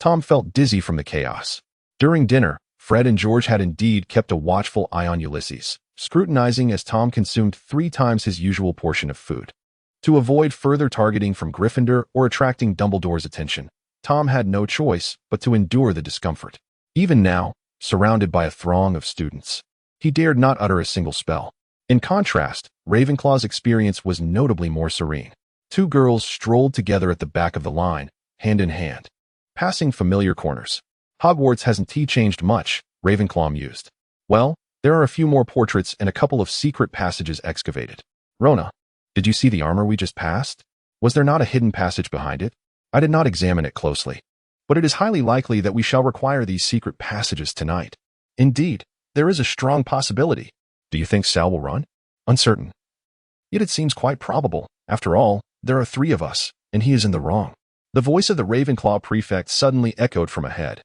Tom felt dizzy from the chaos. During dinner, Fred and George had indeed kept a watchful eye on Ulysses, scrutinizing as Tom consumed 3 times his usual portion of food. To avoid further targeting from Gryffindor or attracting Dumbledore's attention, Tom had no choice but to endure the discomfort. Even now, surrounded by a throng of students, he dared not utter a single spell. In contrast, Ravenclaw's experience was notably more serene. 2 girls strolled together at the back of the line, hand in hand, passing familiar corners. "Hogwarts hasn't changed much," Ravenclaw mused. "Well, there are a few more portraits and a couple of secret passages excavated. Rona, did you see the armor we just passed? Was there not a hidden passage behind it? I did not examine it closely, but it is highly likely that we shall require these secret passages tonight. Indeed, there is a strong possibility. Do you think Sal will run?" "Uncertain. Yet it seems quite probable. After all, there are 3 of us, and he is in the wrong." The voice of the Ravenclaw prefect suddenly echoed from ahead,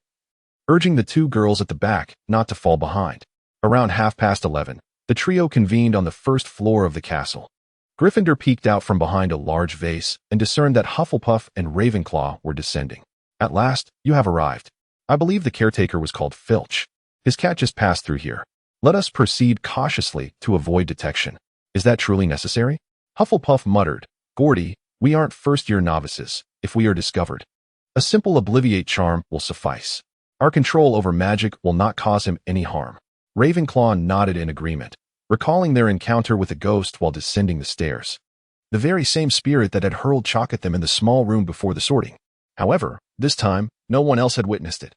urging the 2 girls at the back not to fall behind. Around 11:30, the trio convened on the first floor of the castle. Gryffindor peeked out from behind a large vase and discerned that Hufflepuff and Ravenclaw were descending. "At last, you have arrived. I believe the caretaker was called Filch. His cat just passed through here. Let us proceed cautiously to avoid detection." "Is that truly necessary?" Hufflepuff muttered. "Gordy, we aren't first-year novices. If we are discovered, a simple obliviate charm will suffice. Our control over magic will not cause him any harm." Ravenclaw nodded in agreement, recalling their encounter with a ghost while descending the stairs. The very same spirit that had hurled chalk at them in the small room before the sorting. However, this time, no one else had witnessed it,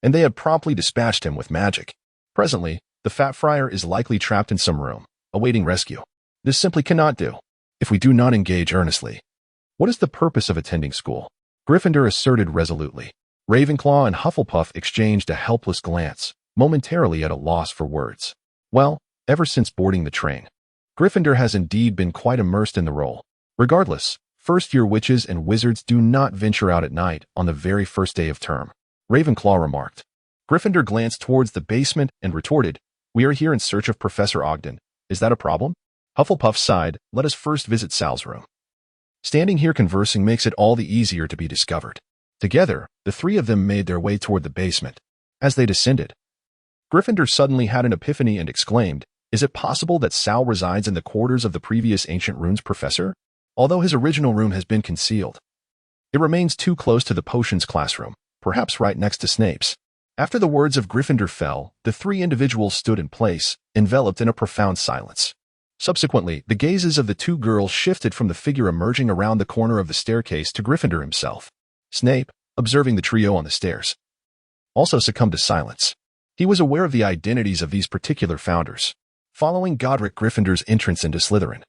and they had promptly dispatched him with magic. Presently, the Fat Friar is likely trapped in some room, awaiting rescue. This simply cannot do, if we do not engage earnestly. What is the purpose of attending school? Gryffindor asserted resolutely. Ravenclaw and Hufflepuff exchanged a helpless glance, momentarily at a loss for words. Well, ever since boarding the train, Gryffindor has indeed been quite immersed in the role. Regardless, first-year witches and wizards do not venture out at night on the very first day of term, Ravenclaw remarked. Gryffindor glanced towards the basement and retorted, "We are here in search of Professor Ogden. Is that a problem?" Hufflepuff sighed, "Let us first visit Sal's room. Standing here conversing makes it all the easier to be discovered." Together, the 3 of them made their way toward the basement. As they descended, Gryffindor suddenly had an epiphany and exclaimed, "Is it possible that Sal resides in the quarters of the previous Ancient Runes professor? Although his original room has been concealed, it remains too close to the potions classroom, perhaps right next to Snape's." After the words of Gryffindor fell, the 3 individuals stood in place, enveloped in a profound silence. Subsequently, the gazes of the 2 girls shifted from the figure emerging around the corner of the staircase to Gryffindor himself. Snape, observing the trio on the stairs, also succumbed to silence. He was aware of the identities of these particular founders, following Godric Gryffindor's entrance into Slytherin.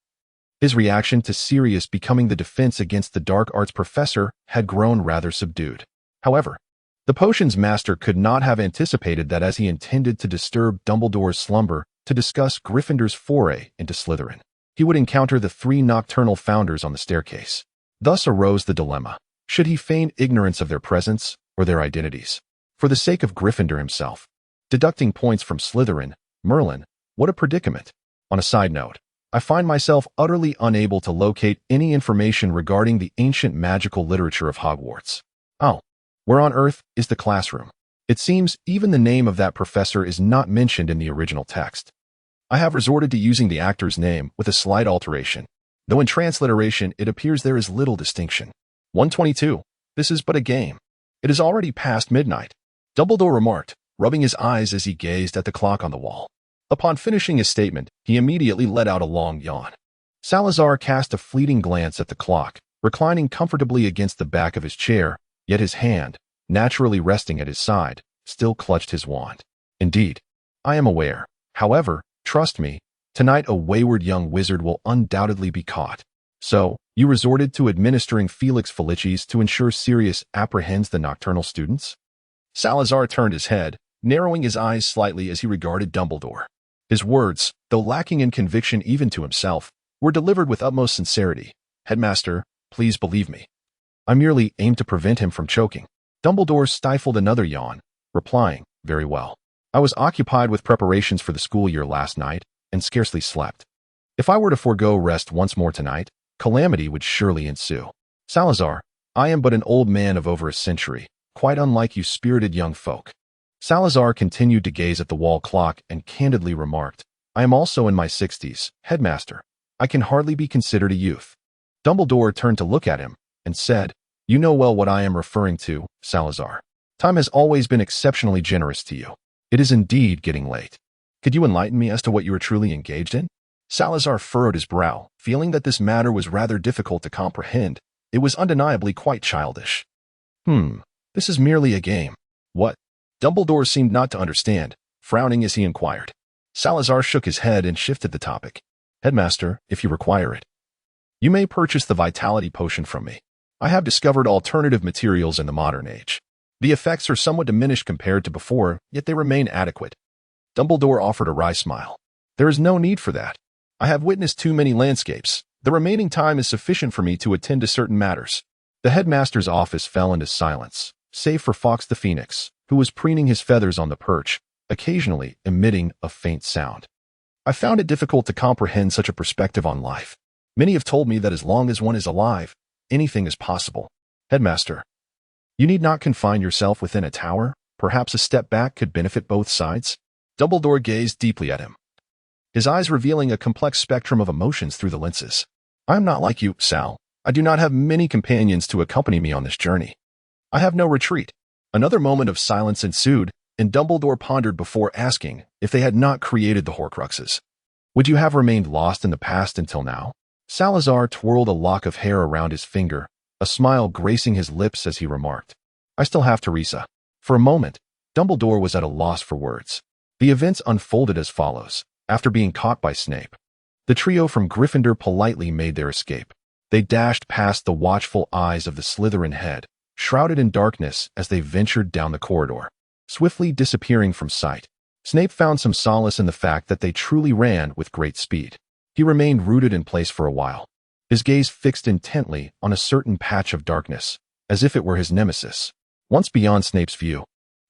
His reaction to Sirius becoming the defense against the dark arts professor had grown rather subdued. However, The potions master could not have anticipated that as he intended to disturb Dumbledore's slumber to discuss Gryffindor's foray into Slytherin, he would encounter the three nocturnal founders on the staircase. Thus arose the dilemma. Should he feign ignorance of their presence or their identities? For the sake of Gryffindor himself. Deducting points from Slytherin, Merlin, what a predicament. On a side note, I find myself utterly unable to locate any information regarding the ancient magical literature of Hogwarts. Oh, where on earth is the classroom? It seems even the name of that professor is not mentioned in the original text. I have resorted to using the actor's name with a slight alteration, though in transliteration it appears there is little distinction. 122. This is but a game. It is already past midnight, Dumbledore remarked, rubbing his eyes as he gazed at the clock on the wall. Upon finishing his statement, he immediately let out a long yawn. Salazar cast a fleeting glance at the clock, reclining comfortably against the back of his chair, yet his hand, naturally resting at his side, still clutched his wand. Indeed, I am aware. However, trust me, tonight a wayward young wizard will undoubtedly be caught. So, you resorted to administering Felix Felicis to ensure Sirius apprehends the nocturnal students? Salazar turned his head, narrowing his eyes slightly as he regarded Dumbledore. His words, though lacking in conviction even to himself, were delivered with utmost sincerity. Headmaster, please believe me. I merely aim to prevent him from choking. Dumbledore stifled another yawn, replying, very well. I was occupied with preparations for the school year last night, and scarcely slept. If I were to forego rest once more tonight, calamity would surely ensue. Salazar, I am but an old man of over a century, quite unlike you spirited young folk. Salazar continued to gaze at the wall clock and candidly remarked, I am also in my 60s, headmaster. I can hardly be considered a youth. Dumbledore turned to look at him and said, you know well what I am referring to, Salazar. Time has always been exceptionally generous to you. It is indeed getting late. Could you enlighten me as to what you are truly engaged in? Salazar furrowed his brow, feeling that this matter was rather difficult to comprehend. It was undeniably quite childish. This is merely a game. What? Dumbledore seemed not to understand, frowning as he inquired. Salazar shook his head and shifted the topic. Headmaster, if you require it, you may purchase the vitality potion from me. I have discovered alternative materials in the modern age. The effects are somewhat diminished compared to before, yet they remain adequate. Dumbledore offered a wry smile. There is no need for that. I have witnessed too many landscapes. The remaining time is sufficient for me to attend to certain matters. The headmaster's office fell into silence, save for Fawkes the Phoenix, who was preening his feathers on the perch, occasionally emitting a faint sound. I found it difficult to comprehend such a perspective on life. Many have told me that as long as one is alive, anything is possible. Headmaster, you need not confine yourself within a tower. Perhaps a step back could benefit both sides. Dumbledore gazed deeply at him, his eyes revealing a complex spectrum of emotions through the lenses. I am not like you, Sal. I do not have many companions to accompany me on this journey. I have no retreat. Another moment of silence ensued, and Dumbledore pondered before asking if they had not created the Horcruxes. Would you have remained lost in the past until now? Salazar twirled a lock of hair around his finger, a smile gracing his lips as he remarked, I still have Teresa. For a moment, Dumbledore was at a loss for words. The events unfolded as follows. After being caught by Snape, the trio from Gryffindor politely made their escape. They dashed past the watchful eyes of the Slytherin head, shrouded in darkness as they ventured down the corridor, swiftly disappearing from sight. Snape found some solace in the fact that they truly ran with great speed. He remained rooted in place for a while, his gaze fixed intently on a certain patch of darkness, as if it were his nemesis. Once beyond Snape's view,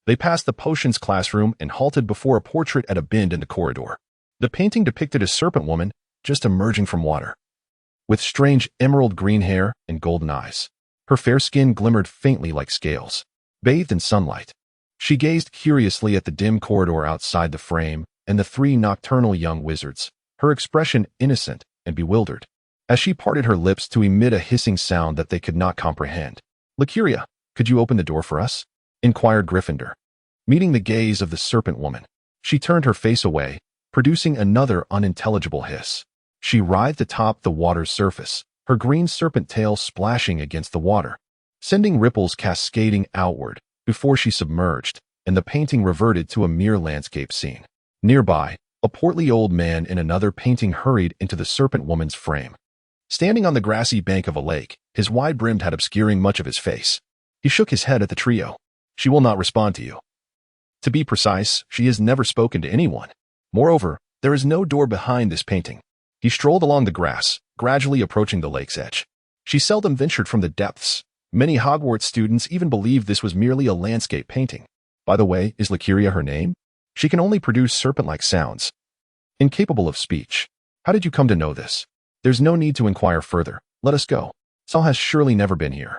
they passed the potions classroom and halted before a portrait at a bend in the corridor. The painting depicted a serpent woman just emerging from water, with strange emerald green hair and golden eyes. Her fair skin glimmered faintly like scales, bathed in sunlight. She gazed curiously at the dim corridor outside the frame and the three nocturnal young wizards, her expression innocent and bewildered, as she parted her lips to emit a hissing sound that they could not comprehend. Lacuria, could you open the door for us? Inquired Gryffindor. Meeting the gaze of the serpent woman, she turned her face away, producing another unintelligible hiss. She writhed atop the water's surface, her green serpent tail splashing against the water, sending ripples cascading outward before she submerged, and the painting reverted to a mere landscape scene. Nearby, a portly old man in another painting hurried into the serpent woman's frame. Standing on the grassy bank of a lake, his wide-brimmed hat obscuring much of his face, he shook his head at the trio. She will not respond to you. To be precise, she has never spoken to anyone. Moreover, there is no door behind this painting. He strolled along the grass, gradually approaching the lake's edge. She seldom ventured from the depths. Many Hogwarts students even believed this was merely a landscape painting. By the way, is Lycuria her name? She can only produce serpent-like sounds. Incapable of speech. How did you come to know this? There's no need to inquire further. Let us go. Sal has surely never been here.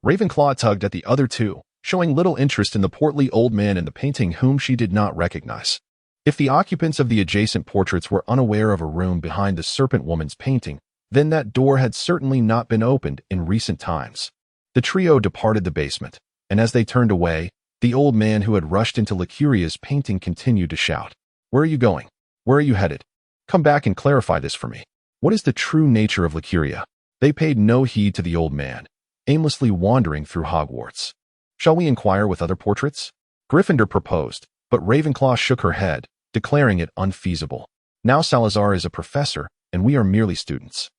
Ravenclaw tugged at the other two, showing little interest in the portly old man in the painting whom she did not recognize. If the occupants of the adjacent portraits were unaware of a room behind the serpent woman's painting, then that door had certainly not been opened in recent times. The trio departed the basement, and as they turned away, the old man who had rushed into Lycuria's painting continued to shout, "Where are you going? Where are you headed? Come back and clarify this for me. What is the true nature of Lycuria?" They paid no heed to the old man, aimlessly wandering through Hogwarts. "Shall we inquire with other portraits?" Gryffindor proposed, but Ravenclaw shook her head, declaring it unfeasible. Now Salazar is a professor, and we are merely students.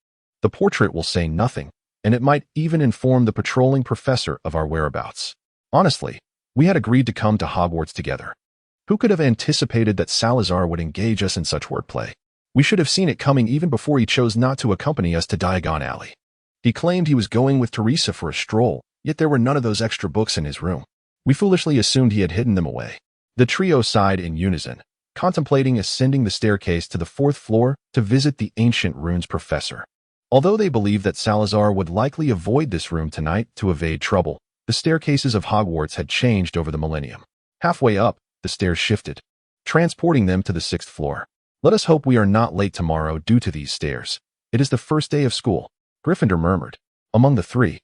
The portrait will say nothing, and it might even inform the patrolling professor of our whereabouts. Honestly, we had agreed to come to Hogwarts together. Who could have anticipated that Salazar would engage us in such wordplay? We should have seen it coming even before he chose not to accompany us to Diagon Alley. He claimed he was going with Teresa for a stroll, yet there were none of those extra books in his room. We foolishly assumed he had hidden them away. The trio sighed in unison, contemplating ascending the staircase to the 4th floor to visit the ancient runes professor. Although they believed that Salazar would likely avoid this room tonight to evade trouble, the staircases of Hogwarts had changed over the millennium. Halfway up, the stairs shifted, transporting them to the 6th floor. "Let us hope we are not late tomorrow due to these stairs. It is the first day of school," Gryffindor murmured. Among the three,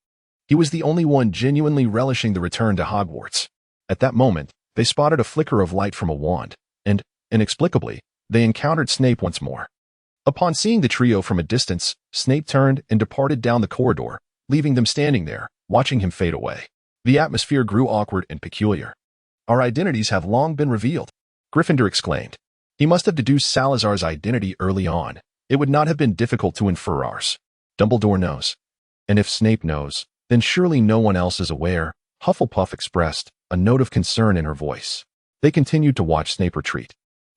he was the only one genuinely relishing the return to Hogwarts. At that moment, they spotted a flicker of light from a wand, and, inexplicably, they encountered Snape once more. Upon seeing the trio from a distance, Snape turned and departed down the corridor, leaving them standing there, watching him fade away. The atmosphere grew awkward and peculiar. "Our identities have long been revealed," Gryffindor exclaimed. "He must have deduced Salazar's identity early on. It would not have been difficult to infer ours. Dumbledore knows. And if Snape knows, then surely no one else is aware," Hufflepuff expressed, a note of concern in her voice. They continued to watch Snape retreat.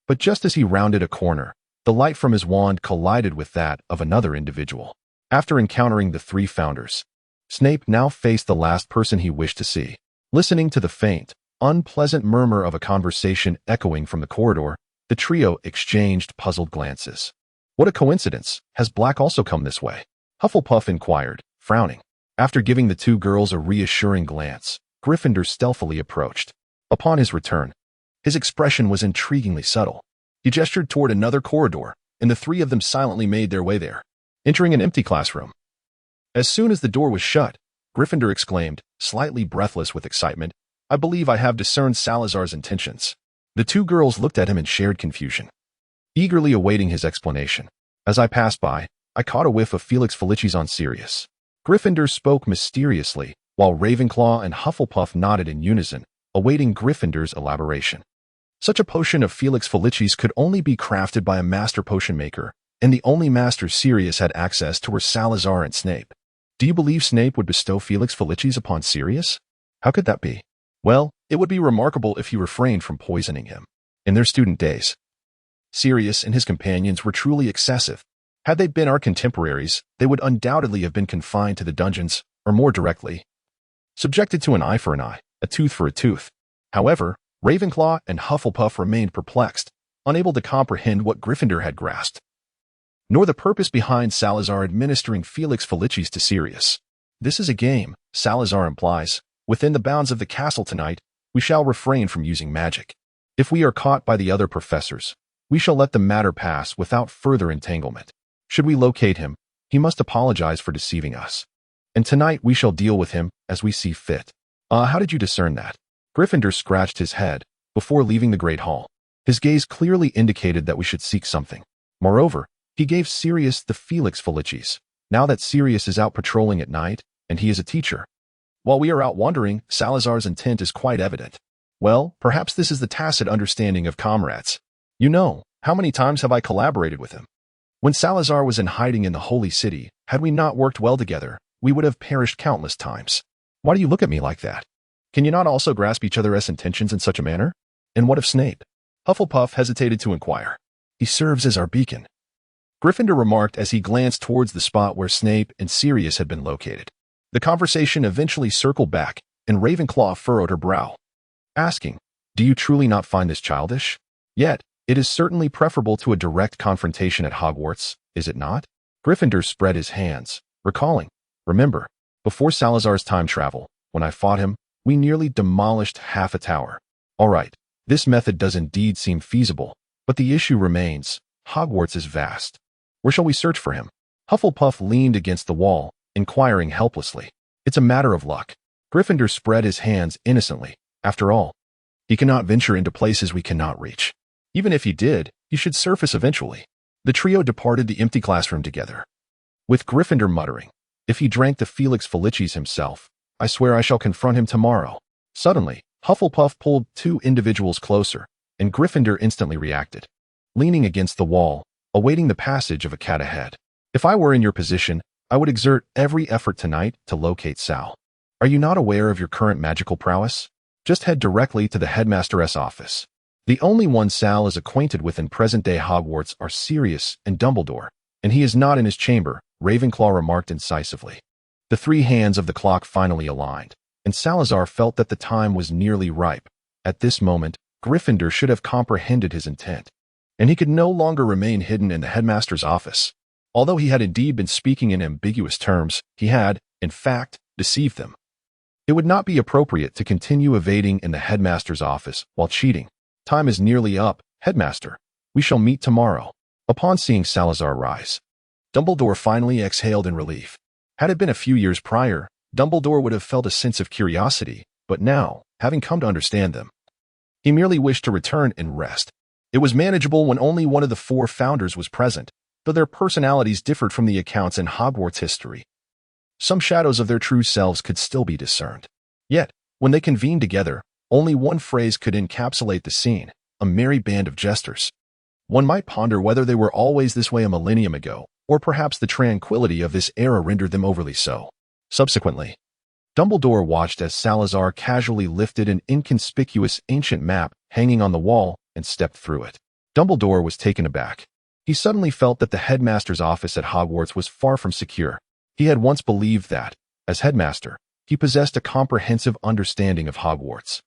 But just as he rounded a corner, the light from his wand collided with that of another individual. After encountering the three founders, Snape now faced the last person he wished to see. Listening to the faint, unpleasant murmur of a conversation echoing from the corridor, the trio exchanged puzzled glances. "What a coincidence! Has Black also come this way?" Hufflepuff inquired, frowning. After giving the two girls a reassuring glance, Gryffindor stealthily approached. Upon his return, his expression was intriguingly subtle. He gestured toward another corridor, and the three of them silently made their way there, entering an empty classroom. As soon as the door was shut, Gryffindor exclaimed, slightly breathless with excitement, "I believe I have discerned Salazar's intentions." The two girls looked at him in shared confusion, eagerly awaiting his explanation. "As I passed by, I caught a whiff of Felix Felicis on Sirius." Gryffindor spoke mysteriously, while Ravenclaw and Hufflepuff nodded in unison, awaiting Gryffindor's elaboration. Such a potion of Felix Felicis could only be crafted by a master potion maker, and the only masters Sirius had access to were Salazar and Snape. Do you believe Snape would bestow Felix Felicis upon Sirius? How could that be? Well, it would be remarkable if he refrained from poisoning him. In their student days, Sirius and his companions were truly excessive. Had they been our contemporaries, they would undoubtedly have been confined to the dungeons, or more directly, subjected to an eye for an eye, a tooth for a tooth. However, Ravenclaw and Hufflepuff remained perplexed, unable to comprehend what Gryffindor had grasped, nor the purpose behind Salazar administering Felix Felicis to Sirius. "This is a game," Salazar implies. "Within the bounds of the castle tonight, we shall refrain from using magic. If we are caught by the other professors, we shall let the matter pass without further entanglement. Should we locate him, he must apologize for deceiving us. And tonight we shall deal with him as we see fit." How did you discern that? Gryffindor scratched his head before leaving the Great Hall. His gaze clearly indicated that we should seek something. Moreover, he gave Sirius the Felix Felicis. Now that Sirius is out patrolling at night, and he is a teacher, while we are out wandering, Salazar's intent is quite evident. Well, perhaps this is the tacit understanding of comrades. You know, how many times have I collaborated with him? When Salazar was in hiding in the Holy City, had we not worked well together, we would have perished countless times. Why do you look at me like that? Can you not also grasp each other's intentions in such a manner? And what of Snape? Hufflepuff hesitated to inquire. He serves as our beacon, Gryffindor remarked as he glanced towards the spot where Snape and Sirius had been located. The conversation eventually circled back, and Ravenclaw furrowed her brow, asking, "Do you truly not find this childish? Yet, it is certainly preferable to a direct confrontation at Hogwarts, is it not?" Gryffindor spread his hands, recalling, "Remember, before Salazar's time travel, when I fought him, we nearly demolished half a tower. All right, this method does indeed seem feasible, but the issue remains. Hogwarts is vast. Where shall we search for him?" Hufflepuff leaned against the wall, inquiring helplessly. "It's a matter of luck." Gryffindor spread his hands innocently. "After all, he cannot venture into places we cannot reach. Even if he did, he should surface eventually." The trio departed the empty classroom together, with Gryffindor muttering, "If he drank the Felix Felicis himself, I swear I shall confront him tomorrow." Suddenly, Hufflepuff pulled two individuals closer, and Gryffindor instantly reacted, leaning against the wall, awaiting the passage of a cat ahead. "If I were in your position, I would exert every effort tonight to locate Sal. Are you not aware of your current magical prowess? Just head directly to the headmaster's office. The only one Sal is acquainted with in present-day Hogwarts are Sirius and Dumbledore, and he is not in his chamber," Ravenclaw remarked incisively. The three hands of the clock finally aligned, and Salazar felt that the time was nearly ripe. At this moment, Gryffindor should have comprehended his intent, and he could no longer remain hidden in the headmaster's office. Although he had indeed been speaking in ambiguous terms, he had, in fact, deceived them. It would not be appropriate to continue evading in the headmaster's office while cheating. "Time is nearly up, headmaster. We shall meet tomorrow." Upon seeing Salazar rise, Dumbledore finally exhaled in relief. Had it been a few years prior, Dumbledore would have felt a sense of curiosity, but now, having come to understand them, he merely wished to return and rest. It was manageable when only one of the four founders was present, though their personalities differed from the accounts in Hogwarts history. Some shadows of their true selves could still be discerned. Yet, when they convened together, only one phrase could encapsulate the scene: a merry band of jesters. One might ponder whether they were always this way a millennium ago, or perhaps the tranquility of this era rendered them overly so. Subsequently, Dumbledore watched as Salazar casually lifted an inconspicuous ancient map hanging on the wall and stepped through it. Dumbledore was taken aback. He suddenly felt that the headmaster's office at Hogwarts was far from secure. He had once believed that, as headmaster, he possessed a comprehensive understanding of Hogwarts.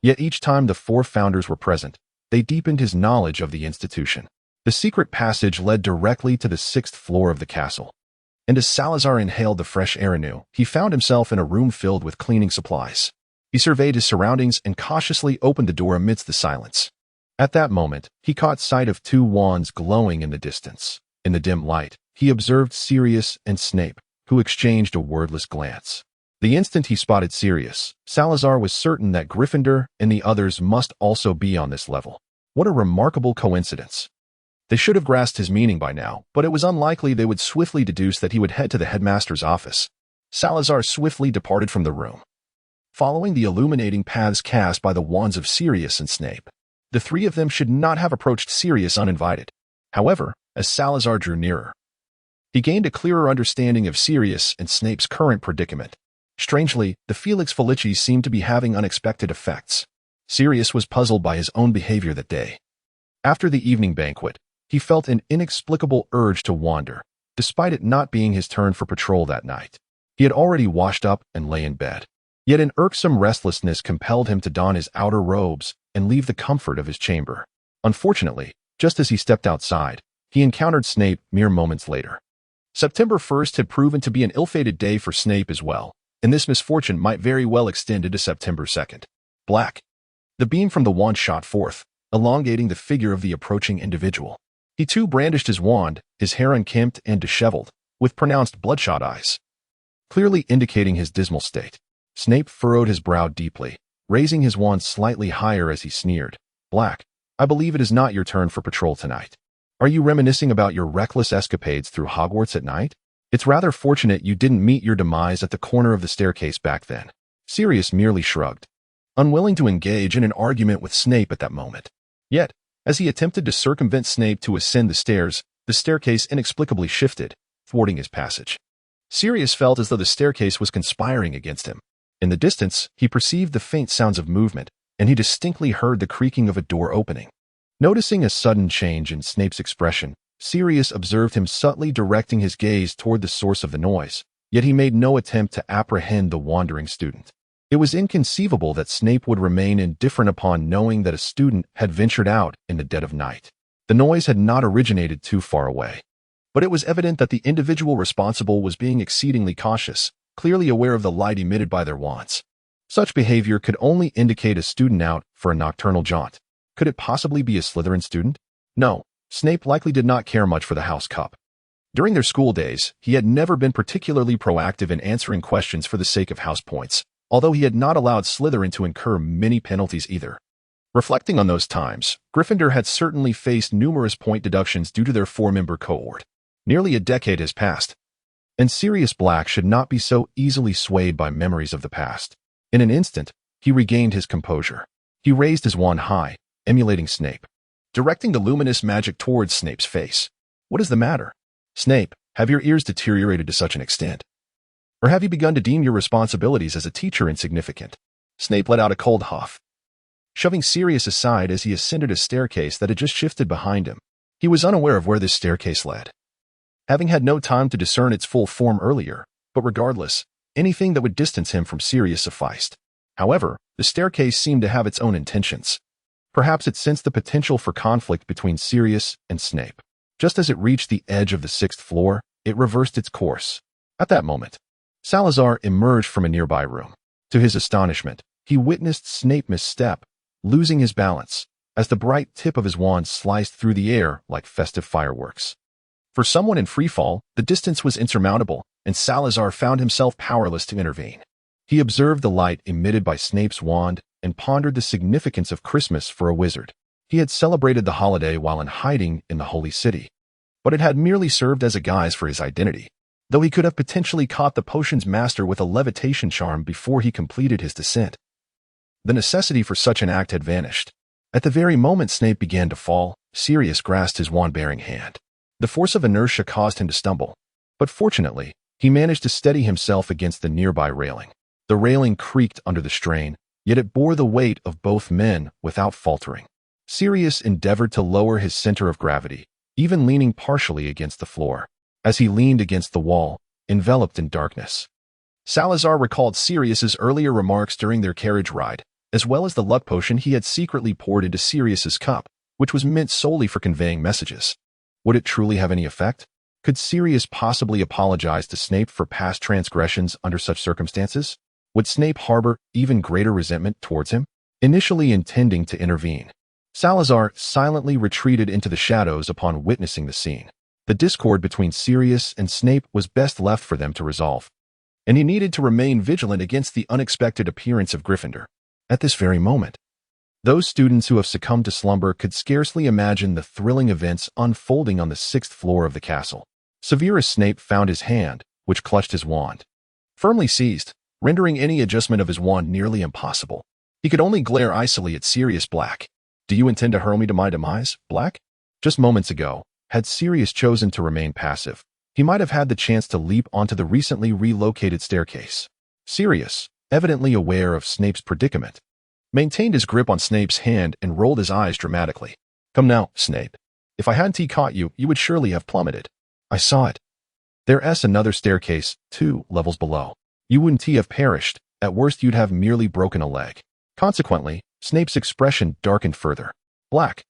Yet each time the four founders were present, they deepened his knowledge of the institution. The secret passage led directly to the 6th floor of the castle, and as Salazar inhaled the fresh air anew, he found himself in a room filled with cleaning supplies. He surveyed his surroundings and cautiously opened the door amidst the silence. At that moment, he caught sight of two wands glowing in the distance. In the dim light, he observed Sirius and Snape, who exchanged a wordless glance. The instant he spotted Sirius, Salazar was certain that Gryffindor and the others must also be on this level. What a remarkable coincidence. They should have grasped his meaning by now, but it was unlikely they would swiftly deduce that he would head to the headmaster's office. Salazar swiftly departed from the room, following the illuminating paths cast by the wands of Sirius and Snape. The three of them should not have approached Sirius uninvited. However, as Salazar drew nearer, he gained a clearer understanding of Sirius and Snape's current predicament. Strangely, the Felix Felicis seemed to be having unexpected effects. Sirius was puzzled by his own behavior that day. After the evening banquet, he felt an inexplicable urge to wander, despite it not being his turn for patrol that night. He had already washed up and lay in bed. Yet an irksome restlessness compelled him to don his outer robes and leave the comfort of his chamber. Unfortunately, just as he stepped outside, he encountered Snape mere moments later. September 1st had proven to be an ill-fated day for Snape as well, and this misfortune might very well extend into September 2nd. Black. The beam from the wand shot forth, elongating the figure of the approaching individual. He too brandished his wand, his hair unkempt and disheveled, with pronounced bloodshot eyes, clearly indicating his dismal state. Snape furrowed his brow deeply, raising his wand slightly higher as he sneered. "Black, I believe it is not your turn for patrol tonight. Are you reminiscing about your reckless escapades through Hogwarts at night? It's rather fortunate you didn't meet your demise at the corner of the staircase back then." Sirius merely shrugged, unwilling to engage in an argument with Snape at that moment. Yet, as he attempted to circumvent Snape to ascend the stairs, the staircase inexplicably shifted, thwarting his passage. Sirius felt as though the staircase was conspiring against him. In the distance, he perceived the faint sounds of movement, and he distinctly heard the creaking of a door opening. Noticing a sudden change in Snape's expression, Sirius observed him subtly directing his gaze toward the source of the noise, yet he made no attempt to apprehend the wandering student. It was inconceivable that Snape would remain indifferent upon knowing that a student had ventured out in the dead of night. The noise had not originated too far away, but it was evident that the individual responsible was being exceedingly cautious, clearly aware of the light emitted by their wands. Such behavior could only indicate a student out for a nocturnal jaunt. Could it possibly be a Slytherin student? No, Snape likely did not care much for the House Cup. During their school days, he had never been particularly proactive in answering questions for the sake of house points, although he had not allowed Slytherin to incur many penalties either. Reflecting on those times, Gryffindor had certainly faced numerous point deductions due to their four-member cohort. Nearly a decade has passed, and Sirius Black should not be so easily swayed by memories of the past. In an instant, he regained his composure. He raised his wand high, emulating Snape, directing the luminous magic towards Snape's face. What is the matter? Snape, have your ears deteriorated to such an extent? Or have you begun to deem your responsibilities as a teacher insignificant? Snape let out a cold huff, shoving Sirius aside as he ascended a staircase that had just shifted behind him. He was unaware of where this staircase led, having had no time to discern its full form earlier, but regardless, anything that would distance him from Sirius sufficed. However, the staircase seemed to have its own intentions. Perhaps it sensed the potential for conflict between Sirius and Snape. Just as it reached the edge of the 6th floor, it reversed its course. At that moment, Salazar emerged from a nearby room. To his astonishment, he witnessed Snape misstep, losing his balance, as the bright tip of his wand sliced through the air like festive fireworks. For someone in freefall, the distance was insurmountable, and Salazar found himself powerless to intervene. He observed the light emitted by Snape's wand and pondered the significance of Christmas for a wizard. He had celebrated the holiday while in hiding in the Holy City, but it had merely served as a guise for his identity, though he could have potentially caught the potion's master with a levitation charm before he completed his descent. The necessity for such an act had vanished. At the very moment Snape began to fall, Sirius grasped his wand-bearing hand. The force of inertia caused him to stumble, but fortunately, he managed to steady himself against the nearby railing. The railing creaked under the strain, yet it bore the weight of both men without faltering. Sirius endeavored to lower his center of gravity, even leaning partially against the floor. As he leaned against the wall, enveloped in darkness, Salazar recalled Sirius's earlier remarks during their carriage ride, as well as the luck potion he had secretly poured into Sirius's cup, which was meant solely for conveying messages. Would it truly have any effect? Could Sirius possibly apologize to Snape for past transgressions under such circumstances? Would Snape harbor even greater resentment towards him? Initially intending to intervene, Salazar silently retreated into the shadows upon witnessing the scene. The discord between Sirius and Snape was best left for them to resolve, and he needed to remain vigilant against the unexpected appearance of Gryffindor. At this very moment, those students who have succumbed to slumber could scarcely imagine the thrilling events unfolding on the 6th floor of the castle. Severus Snape found his hand, which clutched his wand, firmly seized, rendering any adjustment of his wand nearly impossible. He could only glare icily at Sirius Black. Do you intend to hurl me to my demise, Black? Just moments ago, had Sirius chosen to remain passive, he might have had the chance to leap onto the recently relocated staircase. Sirius, evidently aware of Snape's predicament, maintained his grip on Snape's hand and rolled his eyes dramatically. Come now, Snape. If I hadn't caught you, you would surely have plummeted. I saw it. There's another staircase, 2 levels below. You wouldn't have perished. At worst, you'd have merely broken a leg. Consequently, Snape's expression darkened further. Black,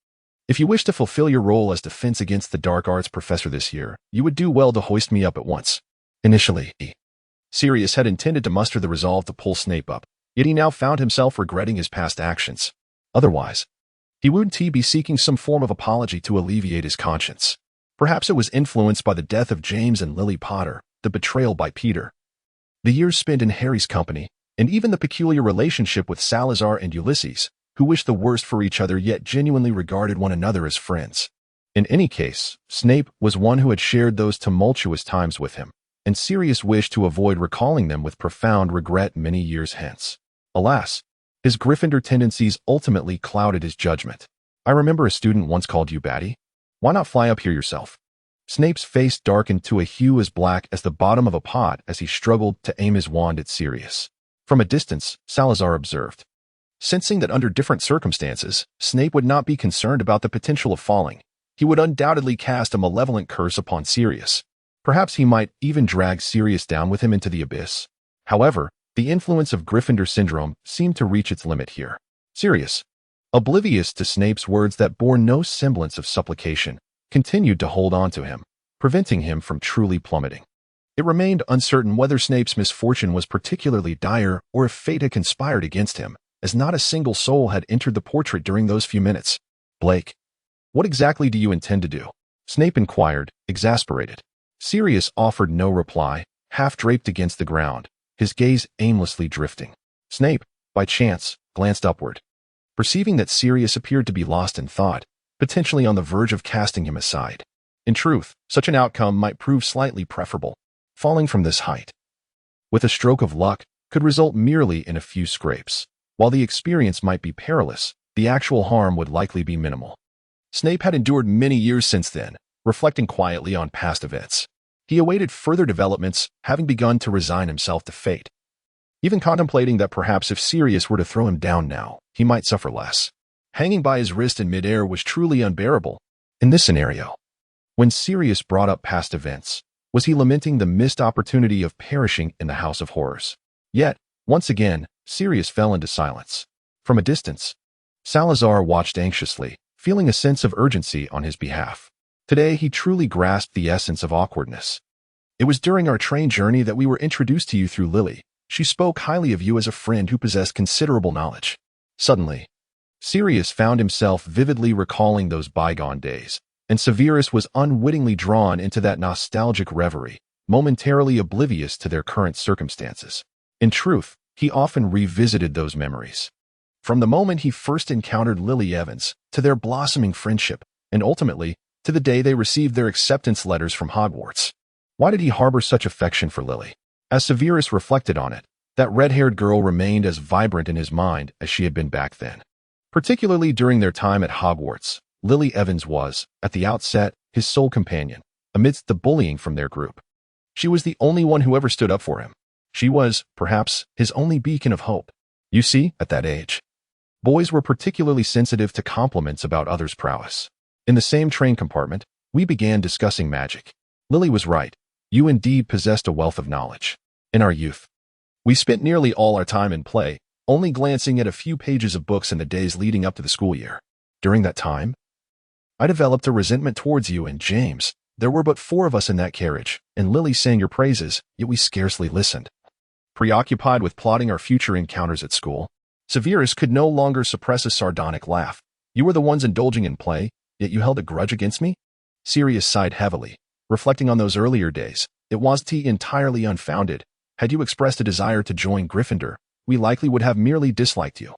if you wish to fulfill your role as Defense Against the Dark Arts professor this year, you would do well to hoist me up at once. Initially, Sirius had intended to muster the resolve to pull Snape up, yet he now found himself regretting his past actions. Otherwise, he wouldn't be seeking some form of apology to alleviate his conscience. Perhaps it was influenced by the death of James and Lily Potter, the betrayal by Peter, the years spent in Harry's company, and even the peculiar relationship with Salazar and Ulysses, who wished the worst for each other yet genuinely regarded one another as friends. In any case, Snape was one who had shared those tumultuous times with him, and Sirius wished to avoid recalling them with profound regret many years hence. Alas, his Gryffindor tendencies ultimately clouded his judgment. I remember a student once called you batty. Why not fly up here yourself? Snape's face darkened to a hue as black as the bottom of a pot as he struggled to aim his wand at Sirius. From a distance, Salazar observed. Sensing that under different circumstances, Snape would not be concerned about the potential of falling, he would undoubtedly cast a malevolent curse upon Sirius. Perhaps he might even drag Sirius down with him into the abyss. However, the influence of Gryffindor syndrome seemed to reach its limit here. Sirius, oblivious to Snape's words that bore no semblance of supplication, continued to hold on to him, preventing him from truly plummeting. It remained uncertain whether Snape's misfortune was particularly dire or if fate had conspired against him, as not a single soul had entered the portrait during those few minutes. Blake, what exactly do you intend to do? Snape inquired, exasperated. Sirius offered no reply, half draped against the ground, his gaze aimlessly drifting. Snape, by chance, glanced upward. Perceiving that Sirius appeared to be lost in thought, potentially on the verge of casting him aside. In truth, such an outcome might prove slightly preferable. Falling from this height, with a stroke of luck, could result merely in a few scrapes. While the experience might be perilous, the actual harm would likely be minimal. Snape had endured many years since then, reflecting quietly on past events. He awaited further developments, having begun to resign himself to fate. Even contemplating that perhaps if Sirius were to throw him down now, he might suffer less. Hanging by his wrist in midair was truly unbearable. In this scenario, when Sirius brought up past events, was he lamenting the missed opportunity of perishing in the House of Horrors? Yet, once again, Sirius fell into silence. From a distance, Salazar watched anxiously, feeling a sense of urgency on his behalf. Today, he truly grasped the essence of awkwardness. It was during our train journey that we were introduced to you through Lily. She spoke highly of you as a friend who possessed considerable knowledge. Suddenly, Sirius found himself vividly recalling those bygone days, and Severus was unwittingly drawn into that nostalgic reverie, momentarily oblivious to their current circumstances. In truth, he often revisited those memories. From the moment he first encountered Lily Evans, to their blossoming friendship, and ultimately, to the day they received their acceptance letters from Hogwarts. Why did he harbor such affection for Lily? As Severus reflected on it, that red-haired girl remained as vibrant in his mind as she had been back then. Particularly during their time at Hogwarts, Lily Evans was, at the outset, his sole companion, amidst the bullying from their group. She was the only one who ever stood up for him. She was, perhaps, his only beacon of hope. You see, at that age, boys were particularly sensitive to compliments about others' prowess. In the same train compartment, we began discussing magic. Lily was right. You indeed possessed a wealth of knowledge. In our youth, we spent nearly all our time in play, only glancing at a few pages of books in the days leading up to the school year. During that time, I developed a resentment towards you and James. There were but 4 of us in that carriage, and Lily sang your praises, yet we scarcely listened. Preoccupied with plotting our future encounters at school, Severus could no longer suppress a sardonic laugh. You were the ones indulging in play, yet you held a grudge against me? Sirius sighed heavily. Reflecting on those earlier days, it wasn't entirely unfounded. Had you expressed a desire to join Gryffindor, we likely would have merely disliked you.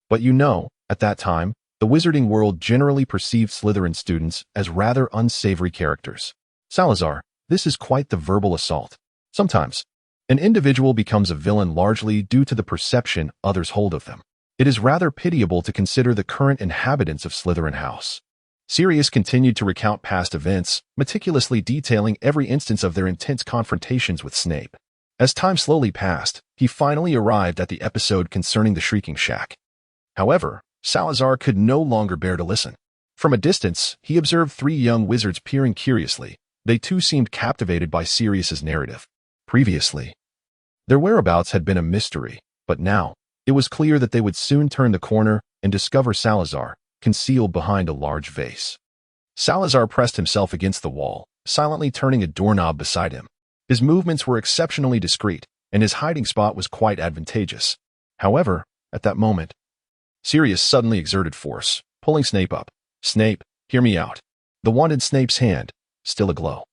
But you know, at that time, the wizarding world generally perceived Slytherin students as rather unsavory characters. Salazar, this is quite the verbal assault. Sometimes, an individual becomes a villain largely due to the perception others hold of them. It is rather pitiable to consider the current inhabitants of Slytherin House. Sirius continued to recount past events, meticulously detailing every instance of their intense confrontations with Snape. As time slowly passed, he finally arrived at the episode concerning the Shrieking Shack. However, Salazar could no longer bear to listen. From a distance, he observed 3 young wizards peering curiously. They too seemed captivated by Sirius's narrative. Previously, their whereabouts had been a mystery, but now, it was clear that they would soon turn the corner and discover Salazar, concealed behind a large vase. Salazar pressed himself against the wall, silently turning a doorknob beside him. His movements were exceptionally discreet, and his hiding spot was quite advantageous. However, at that moment, Sirius suddenly exerted force, pulling Snape up. Snape, hear me out. The wand in Snape's hand, still aglow,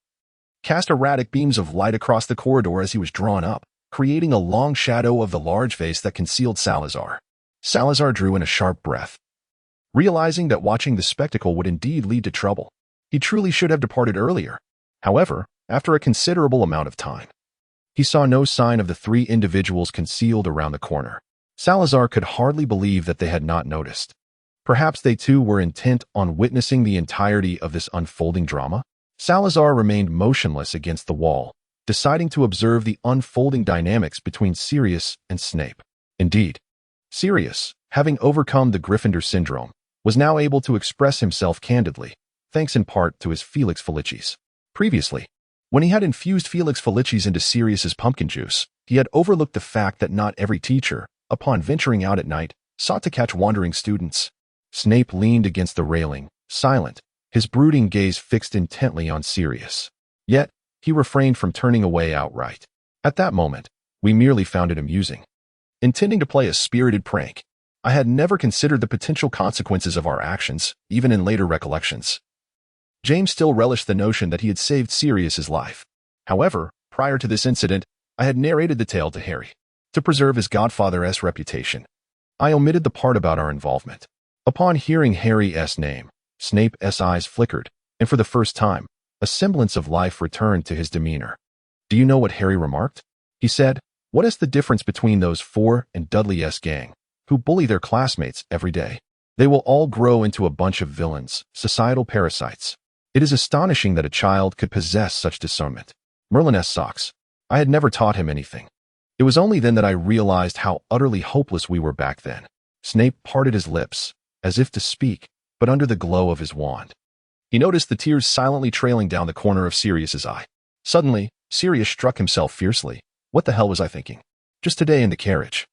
cast erratic beams of light across the corridor as he was drawn up, creating a long shadow of the large vase that concealed Salazar. Salazar drew in a sharp breath, realizing that watching the spectacle would indeed lead to trouble. He truly should have departed earlier. However, after a considerable amount of time, he saw no sign of the 3 individuals concealed around the corner. Salazar could hardly believe that they had not noticed. Perhaps they too were intent on witnessing the entirety of this unfolding drama? Salazar remained motionless against the wall, deciding to observe the unfolding dynamics between Sirius and Snape. Indeed, Sirius, having overcome the Gryffindor syndrome, was now able to express himself candidly, thanks in part to his Felix Felicis. Previously, when he had infused Felix Felicis into Sirius's pumpkin juice, he had overlooked the fact that not every teacher, upon venturing out at night, sought to catch wandering students. Snape leaned against the railing, silent, his brooding gaze fixed intently on Sirius. Yet, he refrained from turning away outright. At that moment, we merely found it amusing. Intending to play a spirited prank, I had never considered the potential consequences of our actions, even in later recollections. James still relished the notion that he had saved Sirius's life. However, prior to this incident, I had narrated the tale to Harry. To preserve his godfather's reputation, I omitted the part about our involvement. Upon hearing Harry's name, Snape's eyes flickered, and for the first time, a semblance of life returned to his demeanor. Do you know what Harry remarked? He said, "What is the difference between those four and Dudley's gang, who bully their classmates every day? They will all grow into a bunch of villains, societal parasites. It is astonishing that a child could possess such discernment." Merlin's socks. I had never taught him anything. It was only then that I realized how utterly hopeless we were back then. Snape parted his lips, as if to speak, but under the glow of his wand. He noticed the tears silently trailing down the corner of Sirius's eye. Suddenly, Sirius struck himself fiercely. What the hell was I thinking? Just today in the carriage.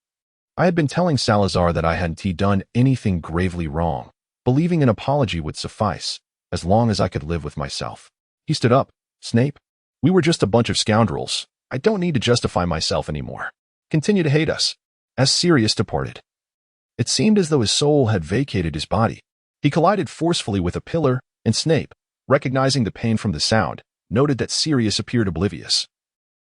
I had been telling Salazar that I hadn't done anything gravely wrong, believing an apology would suffice, as long as I could live with myself. He stood up. Snape, we were just a bunch of scoundrels. I don't need to justify myself anymore. Continue to hate us. As Sirius departed, it seemed as though his soul had vacated his body. He collided forcefully with a pillar, and Snape, recognizing the pain from the sound, noted that Sirius appeared oblivious.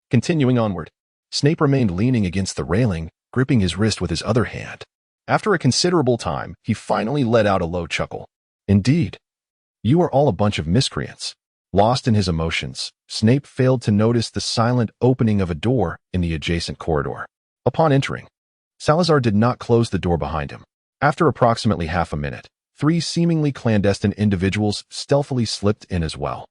Continuing onward, Snape remained leaning against the railing, gripping his wrist with his other hand. After a considerable time, he finally let out a low chuckle. Indeed, you are all a bunch of miscreants. Lost in his emotions, Snape failed to notice the silent opening of a door in the adjacent corridor. Upon entering, Salazar did not close the door behind him. After approximately half a minute, 3 seemingly clandestine individuals stealthily slipped in as well.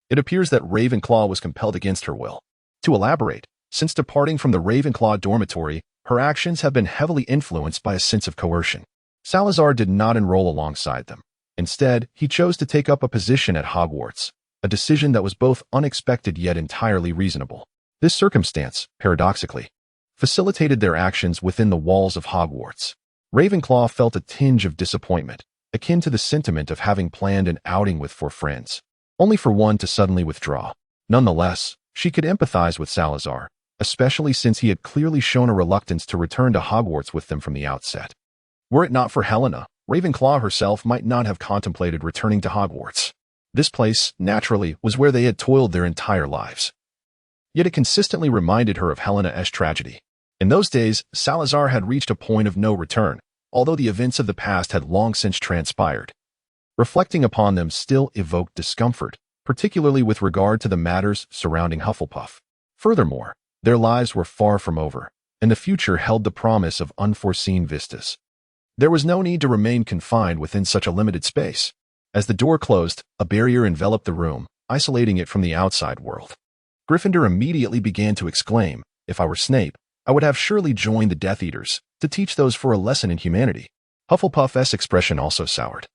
It appears that Ravenclaw was compelled against her will. To elaborate, since departing from the Ravenclaw dormitory, her actions have been heavily influenced by a sense of coercion. Salazar did not enroll alongside them. Instead, he chose to take up a position at Hogwarts, a decision that was both unexpected yet entirely reasonable. This circumstance, paradoxically, facilitated their actions within the walls of Hogwarts. Ravenclaw felt a tinge of disappointment, akin to the sentiment of having planned an outing with 4 friends, only for one to suddenly withdraw. Nonetheless, she could empathize with Salazar, especially since he had clearly shown a reluctance to return to Hogwarts with them from the outset. Were it not for Helena, Ravenclaw herself might not have contemplated returning to Hogwarts. This place, naturally, was where they had toiled their entire lives. Yet it consistently reminded her of Helena's tragedy. In those days, Salazar had reached a point of no return, although the events of the past had long since transpired. Reflecting upon them still evoked discomfort, particularly with regard to the matters surrounding Hufflepuff. Furthermore, their lives were far from over, and the future held the promise of unforeseen vistas. There was no need to remain confined within such a limited space. As the door closed, a barrier enveloped the room, isolating it from the outside world. Gryffindor immediately began to exclaim, "If I were Snape, I would have surely joined the Death Eaters, to teach those for a lesson in humanity." Hufflepuff's expression also soured.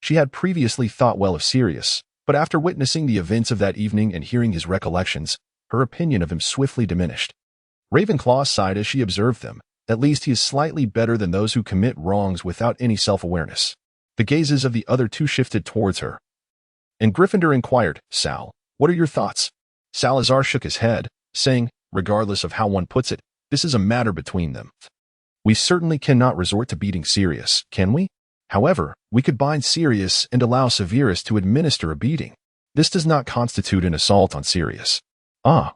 She had previously thought well of Sirius, but after witnessing the events of that evening and hearing his recollections, her opinion of him swiftly diminished. Ravenclaw sighed as she observed them. At least he is slightly better than those who commit wrongs without any self-awareness. The gazes of the other 2 shifted towards her. And Gryffindor inquired, "Sal, what are your thoughts?" Salazar shook his head, saying, "Regardless of how one puts it, this is a matter between them. We certainly cannot resort to beating Sirius, can we? However, we could bind Sirius and allow Severus to administer a beating. This does not constitute an assault on Sirius." "Ah,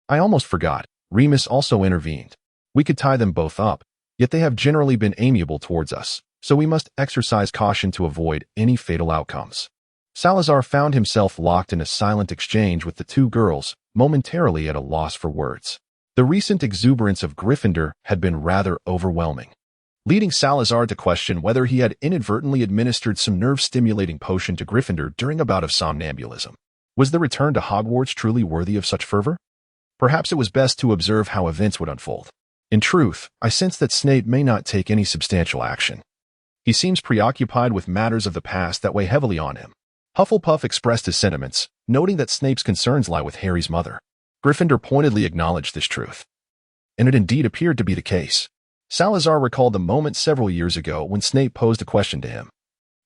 I almost forgot." Remus also intervened. "We could tie them both up, yet they have generally been amiable towards us, so we must exercise caution to avoid any fatal outcomes." Salazar found himself locked in a silent exchange with the 2 girls, momentarily at a loss for words. The recent exuberance of Gryffindor had been rather overwhelming, leading Salazar to question whether he had inadvertently administered some nerve-stimulating potion to Gryffindor during a bout of somnambulism. Was the return to Hogwarts truly worthy of such fervor? Perhaps it was best to observe how events would unfold. In truth, I sense that Snape may not take any substantial action. He seems preoccupied with matters of the past that weigh heavily on him. Hufflepuff expressed his sentiments, noting that Snape's concerns lie with Harry's mother. Gryffindor pointedly acknowledged this truth. And it indeed appeared to be the case. Salazar recalled the moment several years ago when Snape posed a question to him,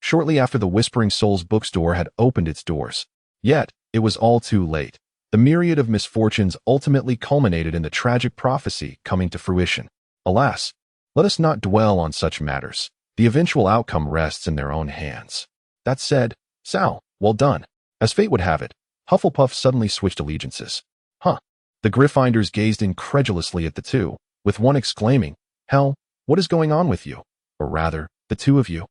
shortly after the Whispering Souls bookstore had opened its doors. Yet, it was all too late. The myriad of misfortunes ultimately culminated in the tragic prophecy coming to fruition. Alas, let us not dwell on such matters. The eventual outcome rests in their own hands. That said, Sal, well done. As fate would have it, Hufflepuff suddenly switched allegiances. Huh. The Gryffindors gazed incredulously at the two, with one exclaiming, "Hell, what is going on with you?" Or rather, the two of you.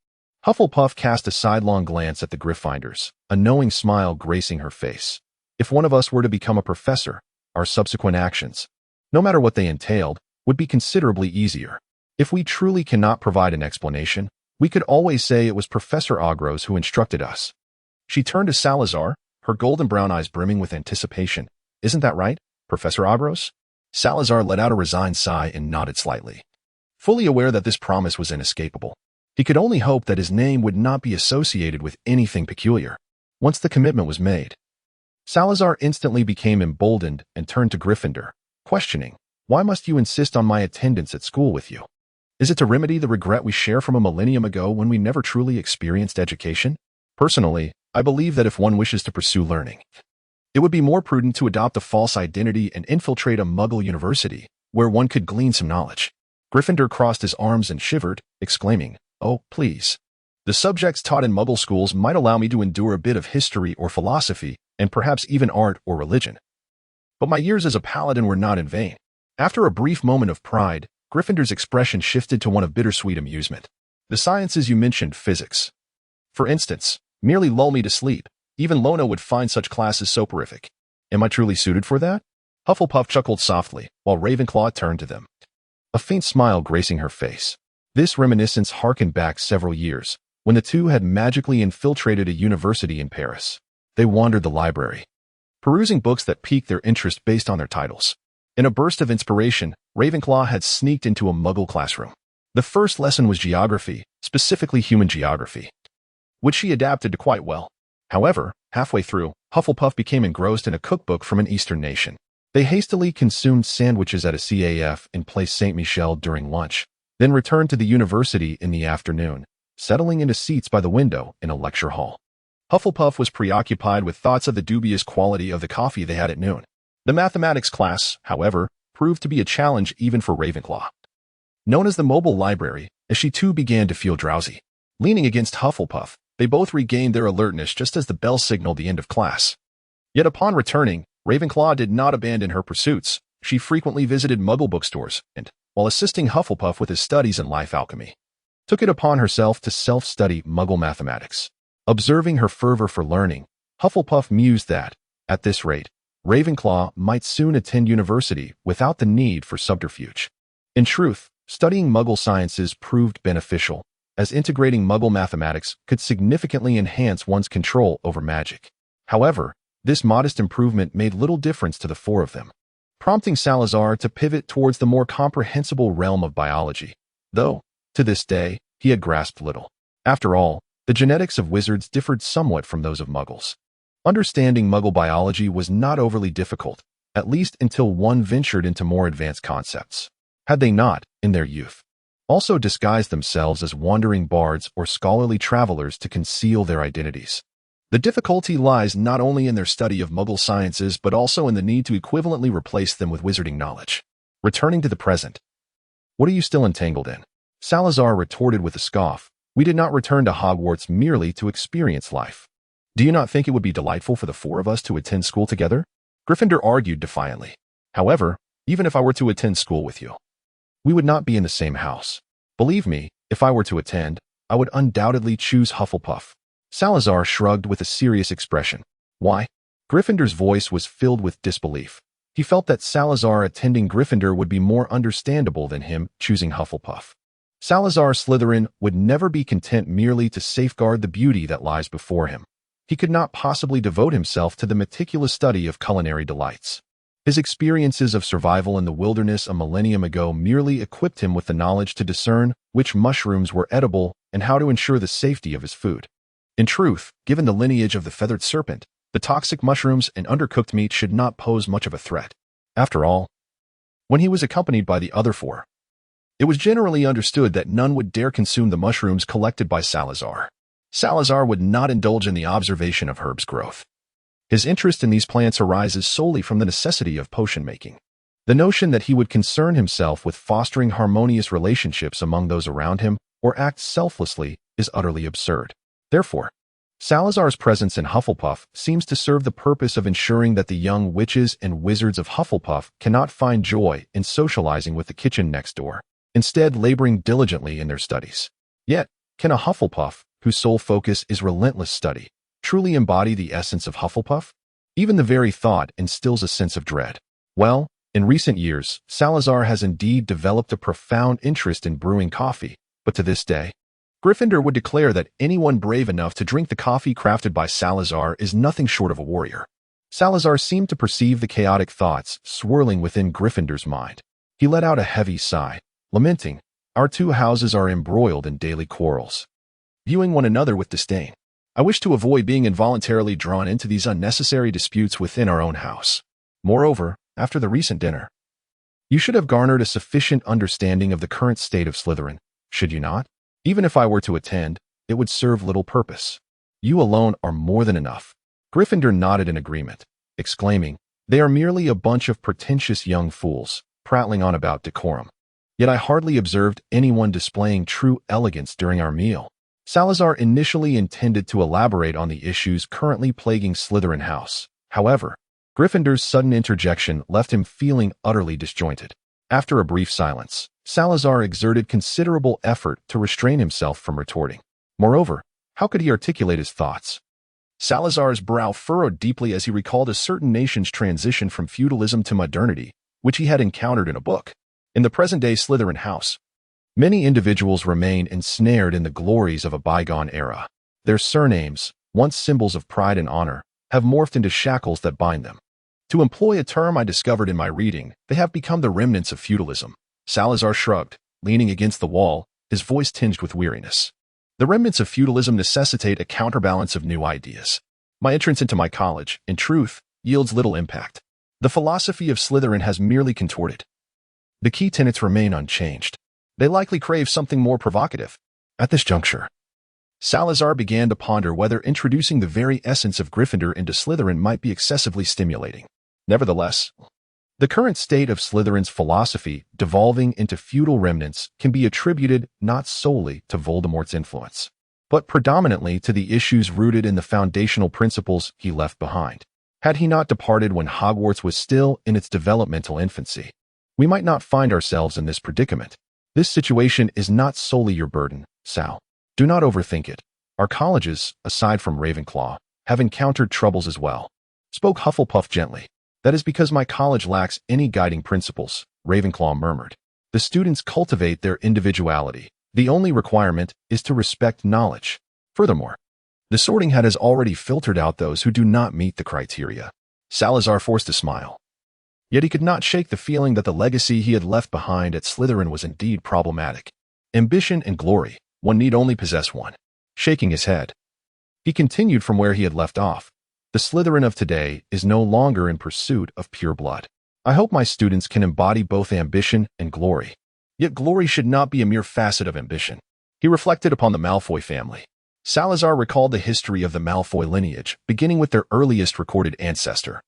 Hufflepuff cast a sidelong glance at the Gryffindors, a knowing smile gracing her face. If one of us were to become a professor, our subsequent actions, no matter what they entailed, would be considerably easier. If we truly cannot provide an explanation, we could always say it was Professor Ogros who instructed us. She turned to Salazar, her golden brown eyes brimming with anticipation. Isn't that right, Professor Ogros? Salazar let out a resigned sigh and nodded slightly. Fully aware that this promise was inescapable, he could only hope that his name would not be associated with anything peculiar. Once the commitment was made, Salazar instantly became emboldened and turned to Gryffindor, questioning, "Why must you insist on my attendance at school with you? Is it to remedy the regret we share from a millennium ago when we never truly experienced education? Personally, I believe that if one wishes to pursue learning, it would be more prudent to adopt a false identity and infiltrate a Muggle university, where one could glean some knowledge." Gryffindor crossed his arms and shivered, exclaiming, "Oh, please. The subjects taught in Muggle schools might allow me to endure a bit of history or philosophy, and perhaps even art or religion. But my years as a paladin were not in vain." After a brief moment of pride, Gryffindor's expression shifted to one of bittersweet amusement. "The sciences you mentioned, physics, for instance, merely lull me to sleep. Even Lona would find such classes soporific. Am I truly suited for that?" Hufflepuff chuckled softly, while Ravenclaw turned to them, a faint smile gracing her face. This reminiscence harkened back several years, when the two had magically infiltrated a university in Paris. They wandered the library, perusing books that piqued their interest based on their titles. In a burst of inspiration, Ravenclaw had sneaked into a Muggle classroom. The first lesson was geography, specifically human geography, which she adapted to quite well. However, halfway through, Hufflepuff became engrossed in a cookbook from an Eastern nation. They hastily consumed sandwiches at a CAF in Place Saint-Michel during lunch, then returned to the university in the afternoon, settling into seats by the window in a lecture hall. Hufflepuff was preoccupied with thoughts of the dubious quality of the coffee they had at noon. The mathematics class, however, proved to be a challenge even for Ravenclaw. Known as the Mobile Library, as she too began to feel drowsy. Leaning against Hufflepuff, they both regained their alertness just as the bell signaled the end of class. Yet upon returning, Ravenclaw did not abandon her pursuits. She frequently visited Muggle bookstores and, while assisting Hufflepuff with his studies in life alchemy, took it upon herself to self-study Muggle mathematics. Observing her fervor for learning, Hufflepuff mused that, at this rate, Ravenclaw might soon attend university without the need for subterfuge. In truth, studying Muggle sciences proved beneficial, as integrating Muggle mathematics could significantly enhance one's control over magic. However, this modest improvement made little difference to the four of them, prompting Salazar to pivot towards the more comprehensible realm of biology, though, to this day, he had grasped little. After all, the genetics of wizards differed somewhat from those of Muggles. Understanding Muggle biology was not overly difficult, at least until one ventured into more advanced concepts. Had they not, in their youth, also disguised themselves as wandering bards or scholarly travelers to conceal their identities? The difficulty lies not only in their study of Muggle sciences but also in the need to equivalently replace them with wizarding knowledge. Returning to the present. "What are you still entangled in?" Salazar retorted with a scoff. "We did not return to Hogwarts merely to experience life. Do you not think it would be delightful for the four of us to attend school together?" Gryffindor argued defiantly. "However, even if I were to attend school with you, we would not be in the same house. Believe me, if I were to attend, I would undoubtedly choose Hufflepuff." Salazar shrugged with a serious expression. "Why?" Gryffindor's voice was filled with disbelief. He felt that Salazar attending Gryffindor would be more understandable than him choosing Hufflepuff. Salazar Slytherin would never be content merely to safeguard the beauty that lies before him. He could not possibly devote himself to the meticulous study of culinary delights. His experiences of survival in the wilderness a millennium ago merely equipped him with the knowledge to discern which mushrooms were edible and how to ensure the safety of his food. In truth, given the lineage of the feathered serpent, the toxic mushrooms and undercooked meat should not pose much of a threat. After all, when he was accompanied by the other four, it was generally understood that none would dare consume the mushrooms collected by Salazar. Salazar would not indulge in the observation of herbs' growth. His interest in these plants arises solely from the necessity of potion making. The notion that he would concern himself with fostering harmonious relationships among those around him or act selflessly is utterly absurd. Therefore, Salazar's presence in Hufflepuff seems to serve the purpose of ensuring that the young witches and wizards of Hufflepuff cannot find joy in socializing with the kitchen next door, instead laboring diligently in their studies. Yet, can a Hufflepuff, whose sole focus is relentless study, truly embody the essence of Hufflepuff? Even the very thought instills a sense of dread. Well, in recent years, Salazar has indeed developed a profound interest in brewing coffee, but to this day, Gryffindor would declare that anyone brave enough to drink the coffee crafted by Salazar is nothing short of a warrior. Salazar seemed to perceive the chaotic thoughts swirling within Gryffindor's mind. He let out a heavy sigh, lamenting, "Our two houses are embroiled in daily quarrels, viewing one another with disdain. I wish to avoid being involuntarily drawn into these unnecessary disputes within our own house. Moreover, after the recent dinner, you should have garnered a sufficient understanding of the current state of Slytherin, should you not? Even if I were to attend, it would serve little purpose. You alone are more than enough." Gryffindor nodded in agreement, exclaiming, "They are merely a bunch of pretentious young fools, prattling on about decorum. Yet I hardly observed anyone displaying true elegance during our meal." Salazar initially intended to elaborate on the issues currently plaguing Slytherin House. However, Gryffindor's sudden interjection left him feeling utterly disjointed. After a brief silence, Salazar exerted considerable effort to restrain himself from retorting. Moreover, how could he articulate his thoughts? Salazar's brow furrowed deeply as he recalled a certain nation's transition from feudalism to modernity, which he had encountered in a book. In the present-day Slytherin House, many individuals remain ensnared in the glories of a bygone era. Their surnames, once symbols of pride and honor, have morphed into shackles that bind them. To employ a term I discovered in my reading, they have become the remnants of feudalism. Salazar shrugged, leaning against the wall, his voice tinged with weariness. The remnants of feudalism necessitate a counterbalance of new ideas. My entrance into my college, in truth, yields little impact. The philosophy of Slytherin has merely contorted. The key tenets remain unchanged. They likely crave something more provocative. At this juncture, Salazar began to ponder whether introducing the very essence of Gryffindor into Slytherin might be excessively stimulating. Nevertheless, the current state of Slytherin's philosophy devolving into feudal remnants can be attributed not solely to Voldemort's influence, but predominantly to the issues rooted in the foundational principles he left behind. Had he not departed when Hogwarts was still in its developmental infancy, we might not find ourselves in this predicament. This situation is not solely your burden, Sal. Do not overthink it. Our colleges, aside from Ravenclaw, have encountered troubles as well. Spoke Hufflepuff gently. That is because my college lacks any guiding principles, Ravenclaw murmured. The students cultivate their individuality. The only requirement is to respect knowledge. Furthermore, the sorting hat has already filtered out those who do not meet the criteria. Salazar forced a smile. Yet he could not shake the feeling that the legacy he had left behind at Slytherin was indeed problematic. Ambition and glory, one need only possess one. Shaking his head, he continued from where he had left off. The Slytherin of today is no longer in pursuit of pure blood. I hope my students can embody both ambition and glory. Yet glory should not be a mere facet of ambition. He reflected upon the Malfoy family. Salazar recalled the history of the Malfoy lineage, beginning with their earliest recorded ancestor,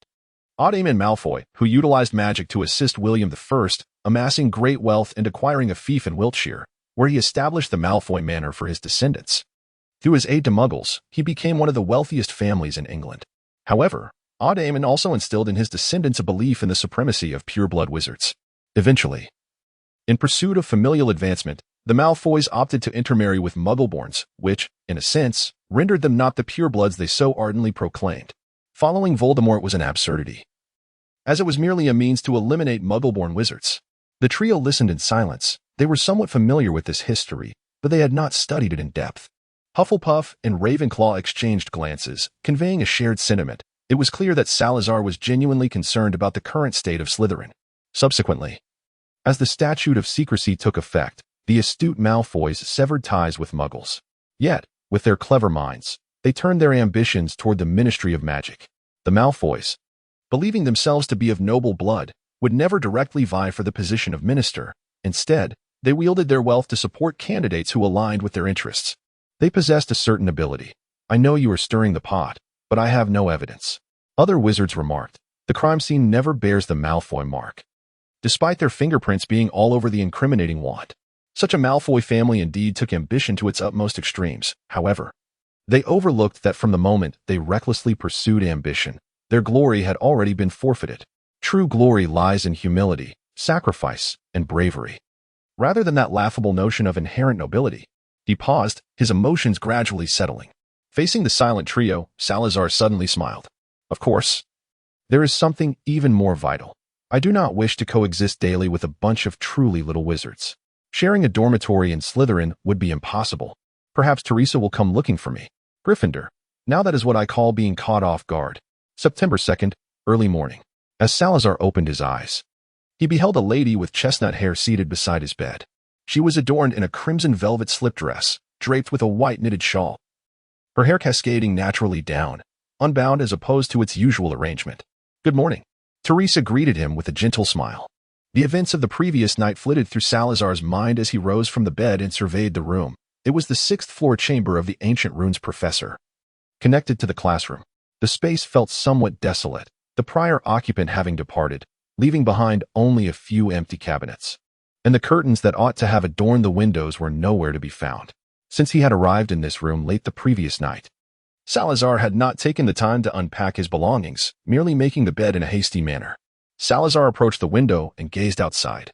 Aedaemon Malfoy, who utilized magic to assist William I, amassing great wealth and acquiring a fief in Wiltshire, where he established the Malfoy Manor for his descendants. Through his aid to Muggles, he became one of the wealthiest families in England. However, Aedaemon also instilled in his descendants a belief in the supremacy of pure-blood wizards. Eventually, in pursuit of familial advancement, the Malfoys opted to intermarry with Muggleborns, which, in a sense, rendered them not the purebloods they so ardently proclaimed. Following Voldemort was an absurdity, as it was merely a means to eliminate Muggleborn wizards. The trio listened in silence. They were somewhat familiar with this history, but they had not studied it in depth. Hufflepuff and Ravenclaw exchanged glances, conveying a shared sentiment, It was clear that Salazar was genuinely concerned about the current state of Slytherin. Subsequently, as the statute of secrecy took effect, the astute Malfoys severed ties with Muggles. Yet, with their clever minds, they turned their ambitions toward the Ministry of Magic. The Malfoys, believing themselves to be of noble blood, would never directly vie for the position of minister. Instead, they wielded their wealth to support candidates who aligned with their interests. They possessed a certain ability. I know you are stirring the pot, but I have no evidence. Other wizards remarked, the crime scene never bears the Malfoy mark, despite their fingerprints being all over the incriminating wand. Such a Malfoy family indeed took ambition to its utmost extremes. However, they overlooked that from the moment they recklessly pursued ambition, their glory had already been forfeited. True glory lies in humility, sacrifice, and bravery, rather than that laughable notion of inherent nobility. He paused, his emotions gradually settling. Facing the silent trio, Salazar suddenly smiled. Of course, there is something even more vital. I do not wish to coexist daily with a bunch of truly little wizards. Sharing a dormitory in Slytherin would be impossible. Perhaps Teresa will come looking for me. Gryffindor. Now that is what I call being caught off guard. September 2nd, early morning. As Salazar opened his eyes, he beheld a lady with chestnut hair seated beside his bed. She was adorned in a crimson velvet slip dress, draped with a white knitted shawl, her hair cascading naturally down, unbound as opposed to its usual arrangement. Good morning. Teresa greeted him with a gentle smile. The events of the previous night flitted through Salazar's mind as he rose from the bed and surveyed the room. It was the sixth-floor chamber of the ancient runes professor, connected to the classroom. The space felt somewhat desolate, the prior occupant having departed, leaving behind only a few empty cabinets. And the curtains that ought to have adorned the windows were nowhere to be found, since he had arrived in this room late the previous night. Salazar had not taken the time to unpack his belongings, merely making the bed in a hasty manner. Salazar approached the window and gazed outside,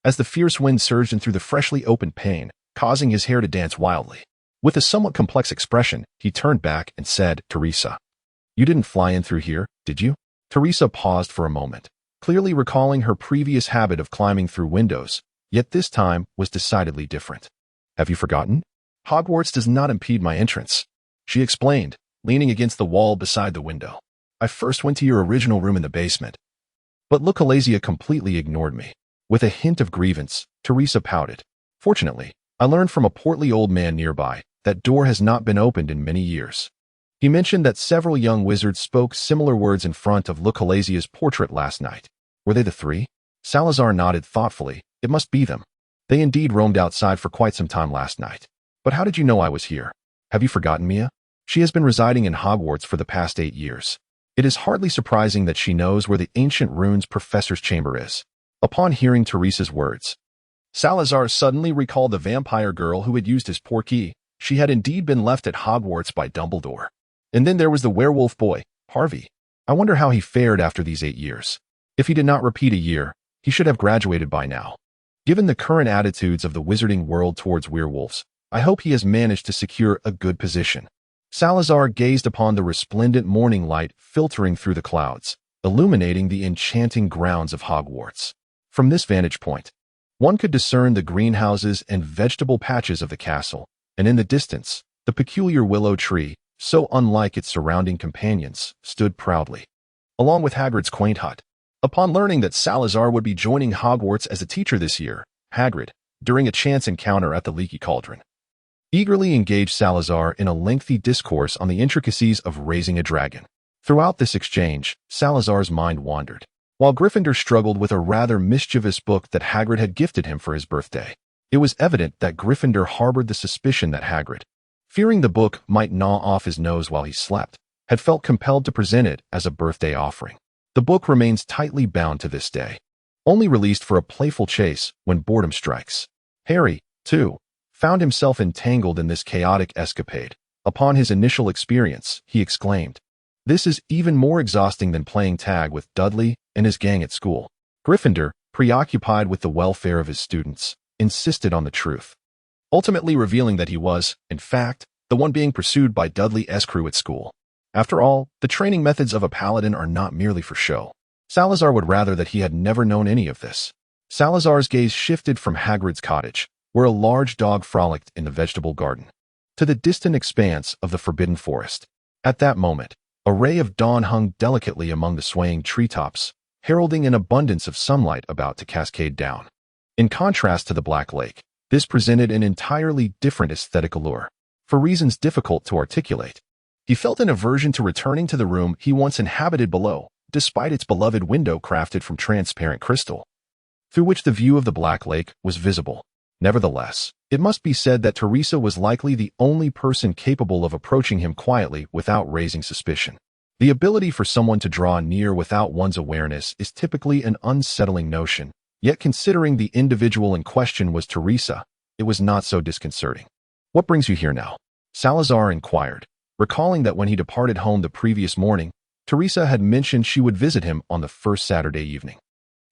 as the fierce wind surged in through the freshly opened pane, causing his hair to dance wildly. With a somewhat complex expression, he turned back and said, Teresa, you didn't fly in through here, did you? Teresa paused for a moment, clearly recalling her previous habit of climbing through windows, yet this time was decidedly different. Have you forgotten? Hogwarts does not impede my entrance, she explained, leaning against the wall beside the window. I first went to your original room in the basement, but Lucrezia completely ignored me. With a hint of grievance, Teresa pouted. Fortunately, I learned from a portly old man nearby that door has not been opened in many years. He mentioned that several young wizards spoke similar words in front of Lucrezia's portrait last night. Were they the three? Salazar nodded thoughtfully. It must be them. They indeed roamed outside for quite some time last night. But how did you know I was here? Have you forgotten Mia? She has been residing in Hogwarts for the past 8 years. It is hardly surprising that she knows where the ancient runes professor's chamber is. Upon hearing Teresa's words, Salazar suddenly recalled the vampire girl who had used his poor key. She had indeed been left at Hogwarts by Dumbledore. And then there was the werewolf boy, Harvey. I wonder how he fared after these 8 years. If he did not repeat a year, he should have graduated by now. Given the current attitudes of the wizarding world towards werewolves, I hope he has managed to secure a good position. Salazar gazed upon the resplendent morning light filtering through the clouds, illuminating the enchanting grounds of Hogwarts. From this vantage point, one could discern the greenhouses and vegetable patches of the castle, and in the distance, the peculiar willow tree, so unlike its surrounding companions, stood proudly, along with Hagrid's quaint hut. Upon learning that Salazar would be joining Hogwarts as a teacher this year, Hagrid, during a chance encounter at the Leaky Cauldron, eagerly engaged Salazar in a lengthy discourse on the intricacies of raising a dragon. Throughout this exchange, Salazar's mind wandered, while Gryffindor struggled with a rather mischievous book that Hagrid had gifted him for his birthday. It was evident that Gryffindor harbored the suspicion that Hagrid, fearing the book might gnaw off his nose while he slept, had felt compelled to present it as a birthday offering. The book remains tightly bound to this day, only released for a playful chase when boredom strikes. Harry, too, found himself entangled in this chaotic escapade. Upon his initial experience, he exclaimed, "This is even more exhausting than playing tag with Dudley and his gang at school." Gryffindor, preoccupied with the welfare of his students, insisted on the truth, ultimately revealing that he was, in fact, the one being pursued by Dudley's crew at school. After all, the training methods of a paladin are not merely for show. Salazar would rather that he had never known any of this. Salazar's gaze shifted from Hagrid's cottage, where a large dog frolicked in the vegetable garden, to the distant expanse of the Forbidden Forest. At that moment, A ray of dawn hung delicately among the swaying treetops, heralding an abundance of sunlight about to cascade down. In contrast to the Black Lake, this presented an entirely different aesthetic allure. For reasons difficult to articulate, he felt an aversion to returning to the room he once inhabited below, despite its beloved window crafted from transparent crystal, through which the view of the Black Lake was visible. Nevertheless, it must be said that Teresa was likely the only person capable of approaching him quietly without raising suspicion. The ability for someone to draw near without one's awareness is typically an unsettling notion, yet considering the individual in question was Teresa, it was not so disconcerting. "What brings you here now?" Salazar inquired, recalling that when he departed home the previous morning, Teresa had mentioned she would visit him on the first Saturday evening.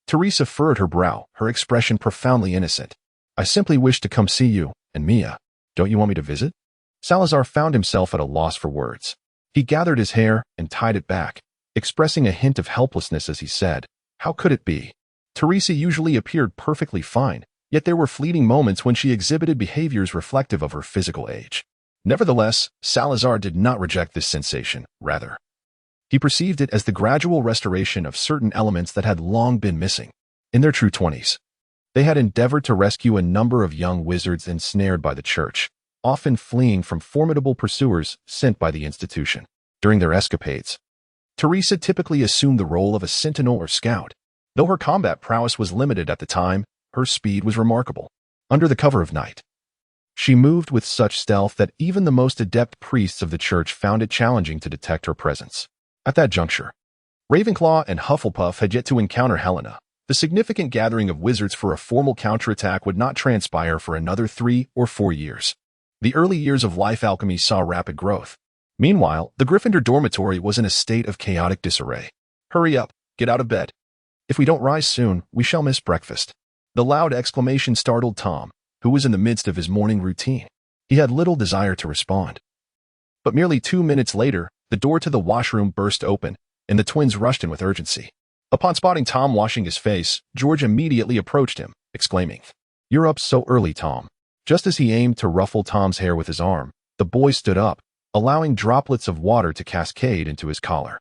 Teresa furrowed her brow, her expression profoundly innocent. "I simply wish to come see you, and Mia. Don't you want me to visit?" Salazar found himself at a loss for words. He gathered his hair and tied it back, expressing a hint of helplessness as he said, "How could it be?" Teresa usually appeared perfectly fine, yet there were fleeting moments when she exhibited behaviors reflective of her physical age. Nevertheless, Salazar did not reject this sensation, rather. He perceived it as the gradual restoration of certain elements that had long been missing. In their true 20s, they had endeavored to rescue a number of young wizards ensnared by the church, often fleeing from formidable pursuers sent by the institution. During their escapades, Teresa typically assumed the role of a sentinel or scout. Though her combat prowess was limited at the time, her speed was remarkable. Under the cover of night, she moved with such stealth that even the most adept priests of the church found it challenging to detect her presence. At that juncture, Ravenclaw and Hufflepuff had yet to encounter Helena. The significant gathering of wizards for a formal counterattack would not transpire for another 3 or 4 years. The early years of life alchemy saw rapid growth. Meanwhile, the Gryffindor dormitory was in a state of chaotic disarray. "Hurry up, get out of bed. If we don't rise soon, we shall miss breakfast." The loud exclamation startled Tom, who was in the midst of his morning routine. He had little desire to respond. But merely 2 minutes later, the door to the washroom burst open, and the twins rushed in with urgency. Upon spotting Tom washing his face, George immediately approached him, exclaiming, "You're up so early, Tom." Just as he aimed to ruffle Tom's hair with his arm, the boy stood up, allowing droplets of water to cascade into his collar.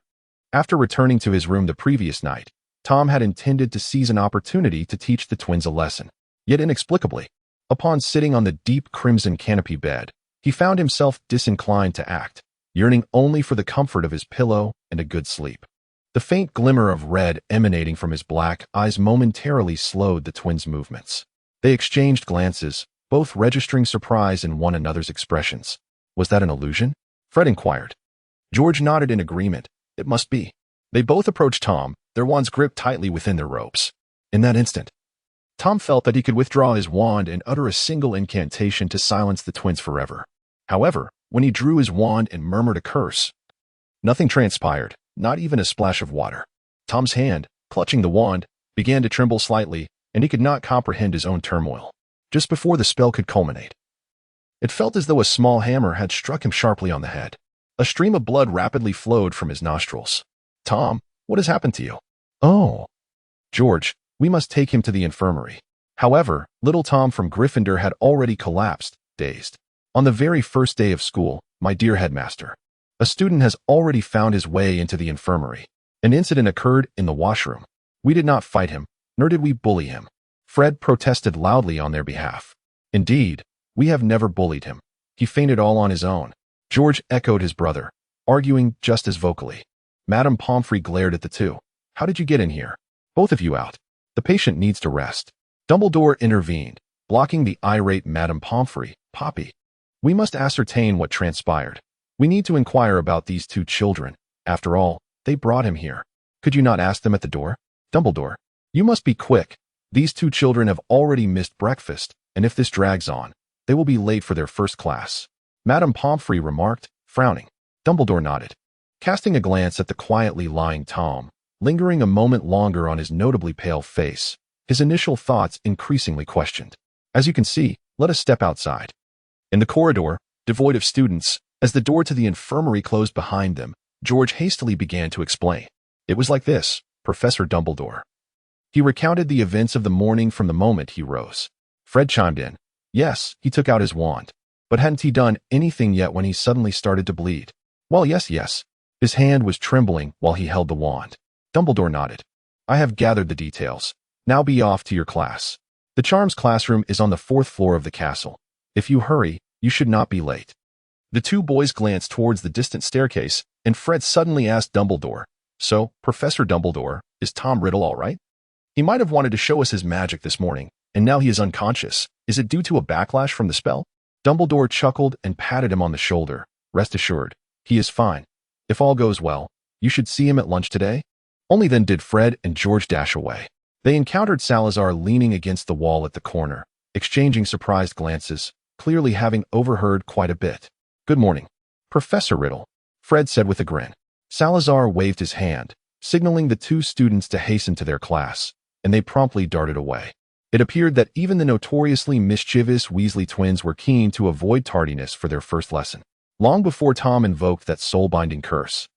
After returning to his room the previous night, Tom had intended to seize an opportunity to teach the twins a lesson. Yet inexplicably, upon sitting on the deep crimson canopy bed, he found himself disinclined to act, yearning only for the comfort of his pillow and a good sleep. The faint glimmer of red emanating from his black eyes momentarily slowed the twins' movements. They exchanged glances, both registering surprise in one another's expressions. "Was that an illusion?" Fred inquired. George nodded in agreement. "It must be." They both approached Tom, their wands gripped tightly within their robes. In that instant, Tom felt that he could withdraw his wand and utter a single incantation to silence the twins forever. However, when he drew his wand and murmured a curse, nothing transpired, not even a splash of water. Tom's hand, clutching the wand, began to tremble slightly, and he could not comprehend his own turmoil. Just before the spell could culminate, it felt as though a small hammer had struck him sharply on the head. A stream of blood rapidly flowed from his nostrils. "Tom, what has happened to you?" "Oh, George, we must take him to the infirmary." However, little Tom from Gryffindor had already collapsed, dazed. "On the very first day of school, my dear headmaster, a student has already found his way into the infirmary. An incident occurred in the washroom. We did not fight him, nor did we bully him." Fred protested loudly on their behalf. "Indeed, we have never bullied him. He fainted all on his own." George echoed his brother, arguing just as vocally. Madame Pomfrey glared at the two. "How did you get in here? Both of you out. The patient needs to rest." Dumbledore intervened, blocking the irate Madame Pomfrey. "Poppy, we must ascertain what transpired. We need to inquire about these 2 children. After all, they brought him here. Could you not ask them at the door?" "Dumbledore, you must be quick. These 2 children have already missed breakfast, and if this drags on, they will be late for their first class," Madame Pomfrey remarked, frowning. Dumbledore nodded, casting a glance at the quietly lying Tom, lingering a moment longer on his notably pale face, his initial thoughts increasingly questioned. "As you can see, let us step outside." In the corridor, devoid of students, as the door to the infirmary closed behind them, George hastily began to explain. "It was like this, Professor Dumbledore." He recounted the events of the morning from the moment he rose. Fred chimed in. Yes, he took out his wand. But hadn't he done anything yet when he suddenly started to bleed? Well, yes. His hand was trembling while he held the wand. Dumbledore nodded. I have gathered the details. Now be off to your class. The charms classroom is on the 4th floor of the castle. If you hurry, you should not be late. The two boys glanced towards the distant staircase, and Fred suddenly asked Dumbledore, So, Professor Dumbledore, is Tom Riddle all right? He might have wanted to show us his magic this morning, and now he is unconscious. Is it due to a backlash from the spell? Dumbledore chuckled and patted him on the shoulder. Rest assured, he is fine. If all goes well, you should see him at lunch today. Only then did Fred and George dash away. They encountered Salazar leaning against the wall at the corner, exchanging surprised glances, clearly having overheard quite a bit. Good morning, Professor Riddle, Fred said with a grin. Salazar waved his hand, signaling the two students to hasten to their class, and they promptly darted away. It appeared that even the notoriously mischievous Weasley twins were keen to avoid tardiness for their first lesson. Long before Tom invoked that soul-binding curse,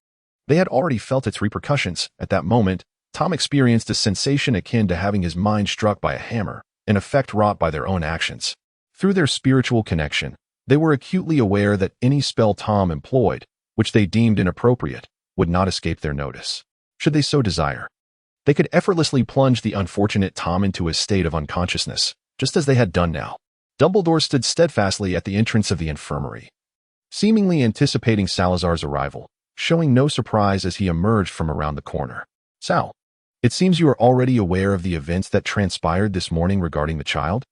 they had already felt its repercussions. At that moment, Tom experienced a sensation akin to having his mind struck by a hammer, an effect wrought by their own actions. Through their spiritual connection, they were acutely aware that any spell Tom employed, which they deemed inappropriate, would not escape their notice. Should they so desire, they could effortlessly plunge the unfortunate Tom into a state of unconsciousness, just as they had done now. Dumbledore stood steadfastly at the entrance of the infirmary, seemingly anticipating Salazar's arrival, showing no surprise as he emerged from around the corner. Sal, it seems you are already aware of the events that transpired this morning regarding the child?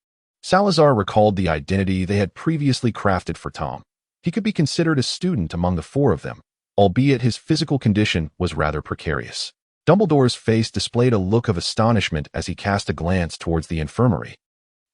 Salazar recalled the identity they had previously crafted for Tom. He could be considered a student among the four of them, albeit his physical condition was rather precarious. Dumbledore's face displayed a look of astonishment as he cast a glance towards the infirmary,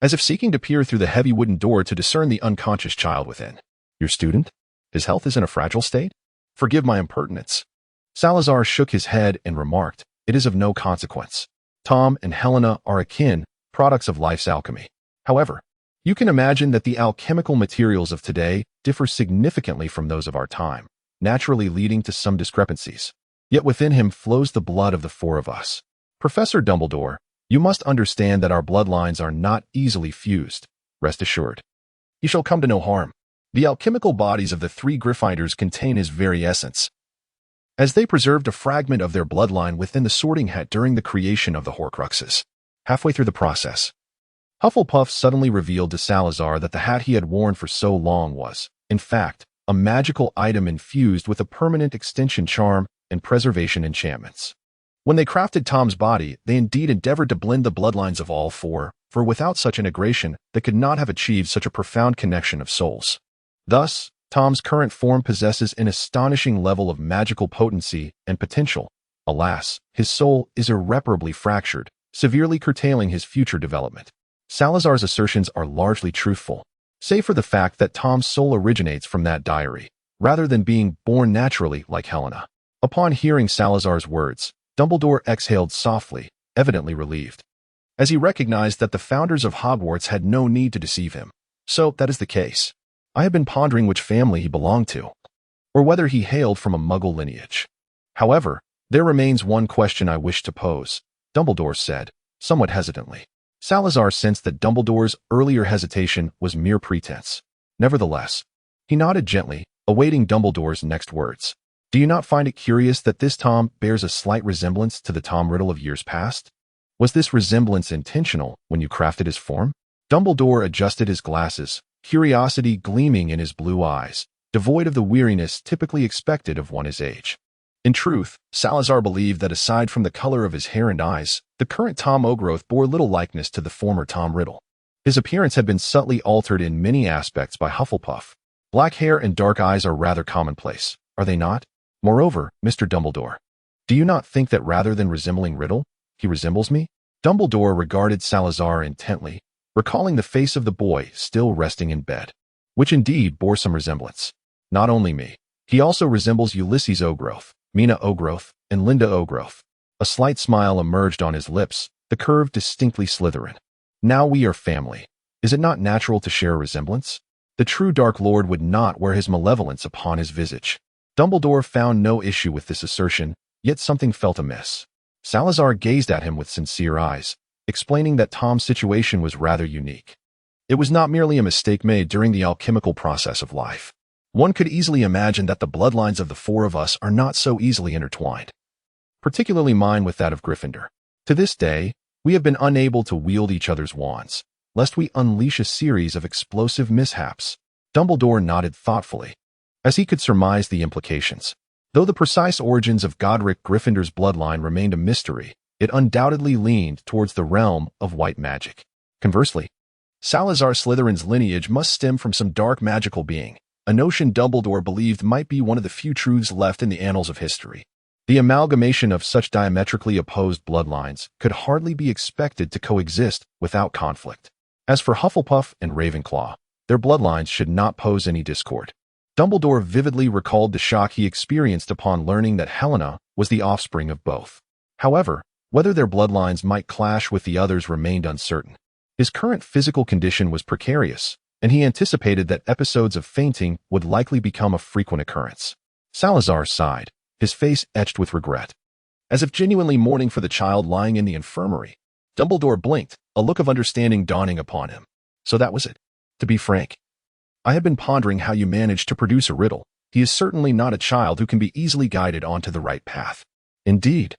as if seeking to peer through the heavy wooden door to discern the unconscious child within. Your student? His health is in a fragile state? Forgive my impertinence. Salazar shook his head and remarked, It is of no consequence. Tom and Helena are akin, products of life's alchemy. However, you can imagine that the alchemical materials of today differ significantly from those of our time, naturally leading to some discrepancies. Yet within him flows the blood of the four of us. Professor Dumbledore, you must understand that our bloodlines are not easily fused. Rest assured, he shall come to no harm. The alchemical bodies of the three Gryffindors contain his very essence, as they preserved a fragment of their bloodline within the sorting hat during the creation of the Horcruxes. Halfway through the process, Hufflepuff suddenly revealed to Salazar that the hat he had worn for so long was, in fact, a magical item infused with a permanent extension charm and preservation enchantments. When they crafted Tom's body, they indeed endeavored to blend the bloodlines of all four, for without such integration, they could not have achieved such a profound connection of souls. Thus, Tom's current form possesses an astonishing level of magical potency and potential. Alas, his soul is irreparably fractured, severely curtailing his future development. Salazar's assertions are largely truthful, save for the fact that Tom's soul originates from that diary, rather than being born naturally like Helena. Upon hearing Salazar's words, Dumbledore exhaled softly, evidently relieved, as he recognized that the founders of Hogwarts had no need to deceive him. So, that is the case. I have been pondering which family he belonged to, or whether he hailed from a Muggle lineage. However, there remains one question I wish to pose, Dumbledore said, somewhat hesitantly. Salazar sensed that Dumbledore's earlier hesitation was mere pretense. Nevertheless, he nodded gently, awaiting Dumbledore's next words. Do you not find it curious that this Tom bears a slight resemblance to the Tom Riddle of years past? Was this resemblance intentional when you crafted his form? Dumbledore adjusted his glasses, curiosity gleaming in his blue eyes, devoid of the weariness typically expected of one his age. In truth, Salazar believed that aside from the color of his hair and eyes, the current Tom O'Growth bore little likeness to the former Tom Riddle. His appearance had been subtly altered in many aspects by Hufflepuff. Black hair and dark eyes are rather commonplace, are they not? Moreover, Mr. Dumbledore, do you not think that rather than resembling Riddle, he resembles me? Dumbledore regarded Salazar intently, recalling the face of the boy still resting in bed, which indeed bore some resemblance. Not only me, he also resembles Ulysses O'Growth, Mina O'Growth, and Linda O'Growth. A slight smile emerged on his lips, the curve distinctly Slytherin. Now we are family. Is it not natural to share a resemblance? The true Dark Lord would not wear his malevolence upon his visage. Dumbledore found no issue with this assertion, yet something felt amiss. Salazar gazed at him with sincere eyes, explaining that Tom's situation was rather unique. It was not merely a mistake made during the alchemical process of life. One could easily imagine that the bloodlines of the four of us are not so easily intertwined, particularly mine with that of Gryffindor. To this day, we have been unable to wield each other's wands, lest we unleash a series of explosive mishaps. Dumbledore nodded thoughtfully, as he could surmise the implications. Though the precise origins of Godric Gryffindor's bloodline remained a mystery, it undoubtedly leaned towards the realm of white magic. Conversely, Salazar Slytherin's lineage must stem from some dark magical being, a notion Dumbledore believed might be one of the few truths left in the annals of history. The amalgamation of such diametrically opposed bloodlines could hardly be expected to coexist without conflict. As for Hufflepuff and Ravenclaw, their bloodlines should not pose any discord. Dumbledore vividly recalled the shock he experienced upon learning that Helena was the offspring of both. However, whether their bloodlines might clash with the others remained uncertain. His current physical condition was precarious, and he anticipated that episodes of fainting would likely become a frequent occurrence. Salazar sighed, his face etched with regret. As if genuinely mourning for the child lying in the infirmary, Dumbledore blinked, a look of understanding dawning upon him. So that was it. To be frank, I had been pondering how you managed to produce a riddle. He is certainly not a child who can be easily guided onto the right path. Indeed,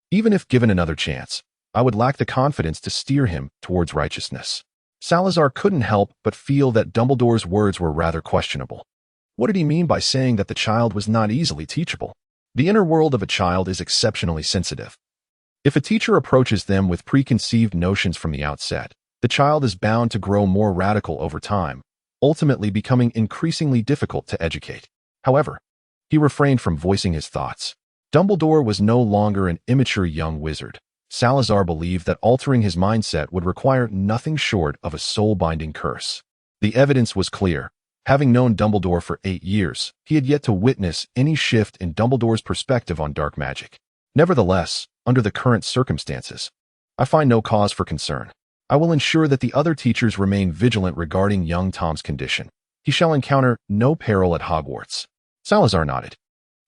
even if given another chance, I would lack the confidence to steer him towards righteousness. Salazar couldn't help but feel that Dumbledore's words were rather questionable. What did he mean by saying that the child was not easily teachable? The inner world of a child is exceptionally sensitive. If a teacher approaches them with preconceived notions from the outset, the child is bound to grow more radical over time, ultimately becoming increasingly difficult to educate. However, he refrained from voicing his thoughts. Dumbledore was no longer an immature young wizard. Salazar believed that altering his mindset would require nothing short of a soul-binding curse. The evidence was clear. Having known Dumbledore for 8 years, he had yet to witness any shift in Dumbledore's perspective on dark magic. Nevertheless, under the current circumstances, I find no cause for concern. I will ensure that the other teachers remain vigilant regarding young Tom's condition. He shall encounter no peril at Hogwarts. Salazar nodded,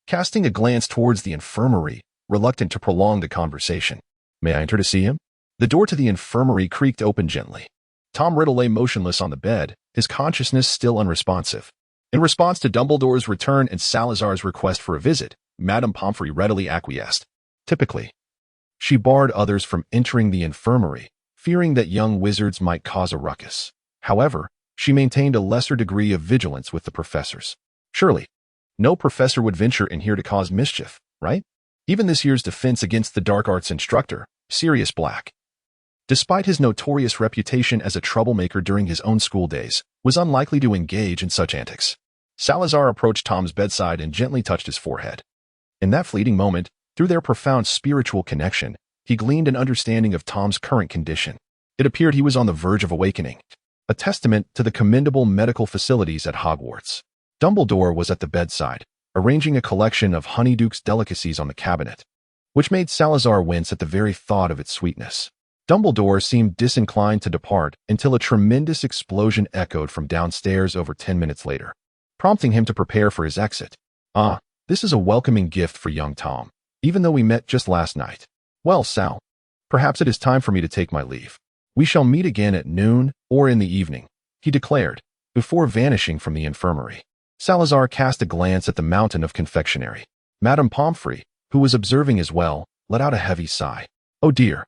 casting a glance towards the infirmary, reluctant to prolong the conversation. May I enter to see him? The door to the infirmary creaked open gently. Tom Riddle lay motionless on the bed, his consciousness still unresponsive. In response to Dumbledore's return and Salazar's request for a visit, Madame Pomfrey readily acquiesced. Typically, she barred others from entering the infirmary, fearing that young wizards might cause a ruckus. However, she maintained a lesser degree of vigilance with the professors. Surely, no professor would venture in here to cause mischief, right? Even this year's defense against the dark arts instructor, Sirius Black, despite his notorious reputation as a troublemaker during his own school days, was unlikely to engage in such antics. Salazar approached Tom's bedside and gently touched his forehead. In that fleeting moment, through their profound spiritual connection, he gleaned an understanding of Tom's current condition. It appeared he was on the verge of awakening, a testament to the commendable medical facilities at Hogwarts. Dumbledore was at the bedside, arranging a collection of Honeyduke's delicacies on the cabinet, which made Salazar wince at the very thought of its sweetness. Dumbledore seemed disinclined to depart until a tremendous explosion echoed from downstairs over 10 minutes later, prompting him to prepare for his exit. Ah, this is a welcoming gift for young Tom, even though we met just last night. Well, Sal, perhaps it is time for me to take my leave. We shall meet again at noon or in the evening, he declared, before vanishing from the infirmary. Salazar cast a glance at the mountain of confectionery. Madame Pomfrey, who was observing as well, let out a heavy sigh. Oh dear,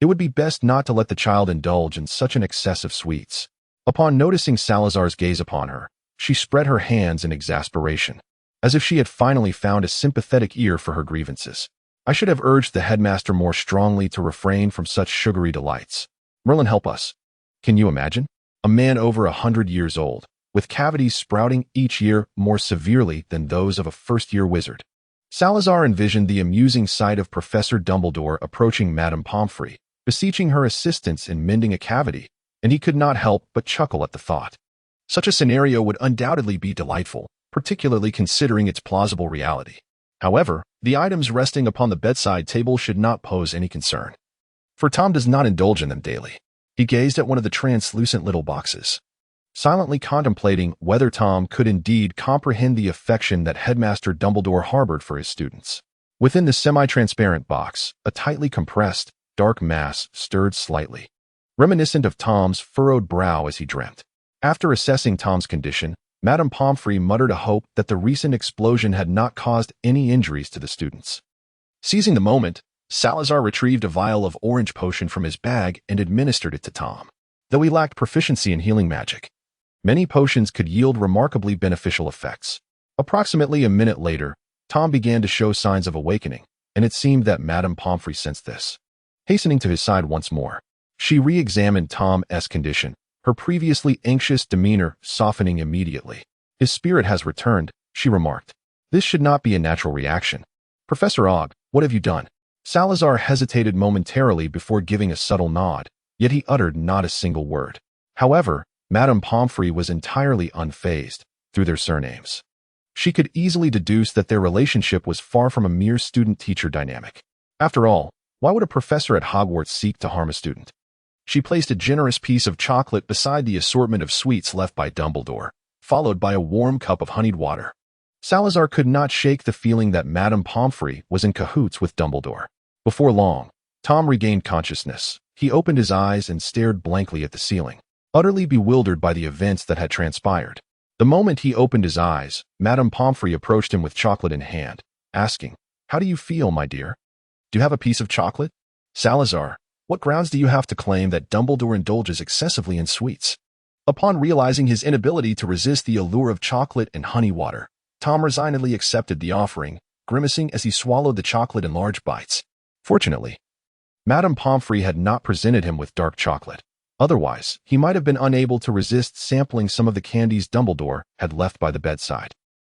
it would be best not to let the child indulge in such an excess of sweets. Upon noticing Salazar's gaze upon her, she spread her hands in exasperation, as if she had finally found a sympathetic ear for her grievances. I should have urged the headmaster more strongly to refrain from such sugary delights. Merlin, help us. Can you imagine? A man over 100 years old, with cavities sprouting each year more severely than those of a first-year wizard. Salazar envisioned the amusing sight of Professor Dumbledore approaching Madame Pomfrey, beseeching her assistance in mending a cavity, and he could not help but chuckle at the thought. Such a scenario would undoubtedly be delightful, particularly considering its plausible reality. However, the items resting upon the bedside table should not pose any concern, for Tom does not indulge in them daily. He gazed at one of the translucent little boxes, silently contemplating whether Tom could indeed comprehend the affection that Headmaster Dumbledore harbored for his students. Within the semi-transparent box, a tightly compressed, dark mass stirred slightly, reminiscent of Tom's furrowed brow as he dreamt. After assessing Tom's condition, Madame Pomfrey muttered a hope that the recent explosion had not caused any injuries to the students. Seizing the moment, Salazar retrieved a vial of orange potion from his bag and administered it to Tom. Though he lacked proficiency in healing magic, many potions could yield remarkably beneficial effects. Approximately a minute later, Tom began to show signs of awakening, and it seemed that Madame Pomfrey sensed this. Hastening to his side once more, she re-examined Tom's condition, her previously anxious demeanor softening immediately. "His spirit has returned," she remarked. "This should not be a natural reaction. Professor Ogg, what have you done?" Salazar hesitated momentarily before giving a subtle nod, yet he uttered not a single word. However, Madame Pomfrey was entirely unfazed through their surnames. She could easily deduce that their relationship was far from a mere student-teacher dynamic. After all, why would a professor at Hogwarts seek to harm a student? She placed a generous piece of chocolate beside the assortment of sweets left by Dumbledore, followed by a warm cup of honeyed water. Salazar could not shake the feeling that Madame Pomfrey was in cahoots with Dumbledore. Before long, Tom regained consciousness. He opened his eyes and stared blankly at the ceiling, utterly bewildered by the events that had transpired. The moment he opened his eyes, Madame Pomfrey approached him with chocolate in hand, asking, "How do you feel, my dear? Do you have a piece of chocolate?" "Salazar, what grounds do you have to claim that Dumbledore indulges excessively in sweets?" Upon realizing his inability to resist the allure of chocolate and honey water, Tom resignedly accepted the offering, grimacing as he swallowed the chocolate in large bites. Fortunately, Madame Pomfrey had not presented him with dark chocolate. Otherwise, he might have been unable to resist sampling some of the candies Dumbledore had left by the bedside.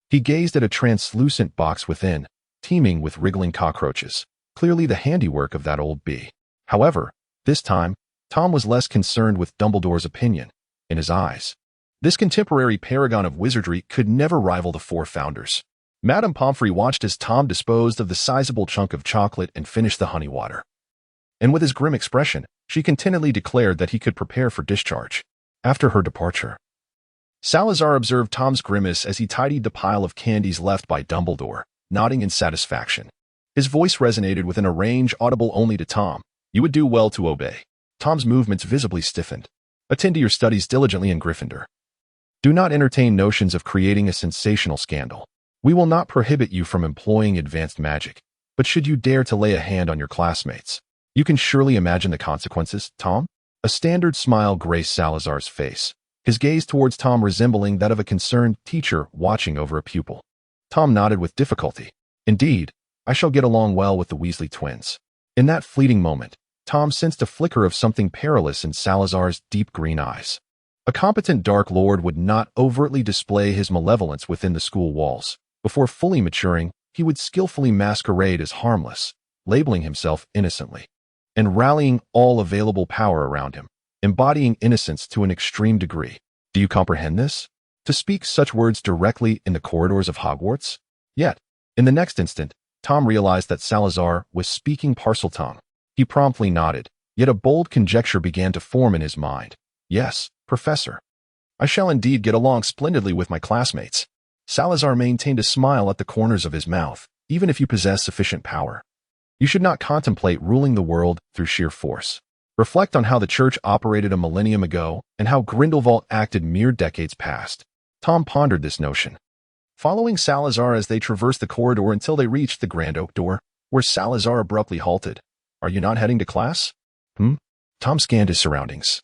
He gazed at a translucent box within, teeming with wriggling cockroaches, clearly the handiwork of that old bee. However, this time, Tom was less concerned with Dumbledore's opinion. In his eyes, this contemporary paragon of wizardry could never rival the four founders. Madame Pomfrey watched as Tom disposed of the sizable chunk of chocolate and finished the honey water. And with his grim expression, she contentedly declared that he could prepare for discharge. After her departure, Salazar observed Tom's grimace as he tidied the pile of candies left by Dumbledore, nodding in satisfaction. His voice resonated within a range audible only to Tom. "You would do well to obey." Tom's movements visibly stiffened. "Attend to your studies diligently in Gryffindor. Do not entertain notions of creating a sensational scandal. We will not prohibit you from employing advanced magic, but should you dare to lay a hand on your classmates, you can surely imagine the consequences, Tom?" A standard smile graced Salazar's face, his gaze towards Tom resembling that of a concerned teacher watching over a pupil. Tom nodded with difficulty. "Indeed, I shall get along well with the Weasley twins." In that fleeting moment, Tom sensed a flicker of something perilous in Salazar's deep green eyes. A competent Dark Lord would not overtly display his malevolence within the school walls. Before fully maturing, he would skillfully masquerade as harmless, labeling himself innocently, and rallying all available power around him, embodying innocence to an extreme degree. Do you comprehend this? To speak such words directly in the corridors of Hogwarts? Yet, in the next instant, Tom realized that Salazar was speaking Parseltongue. He promptly nodded, yet a bold conjecture began to form in his mind. "Yes, Professor. I shall indeed get along splendidly with my classmates." Salazar maintained a smile at the corners of his mouth. "Even if you possess sufficient power, you should not contemplate ruling the world through sheer force. Reflect on how the Church operated a millennium ago and how Grindelwald acted mere decades past." Tom pondered this notion, following Salazar as they traversed the corridor until they reached the grand oak door, where Salazar abruptly halted. "Are you not heading to class?" Tom scanned his surroundings,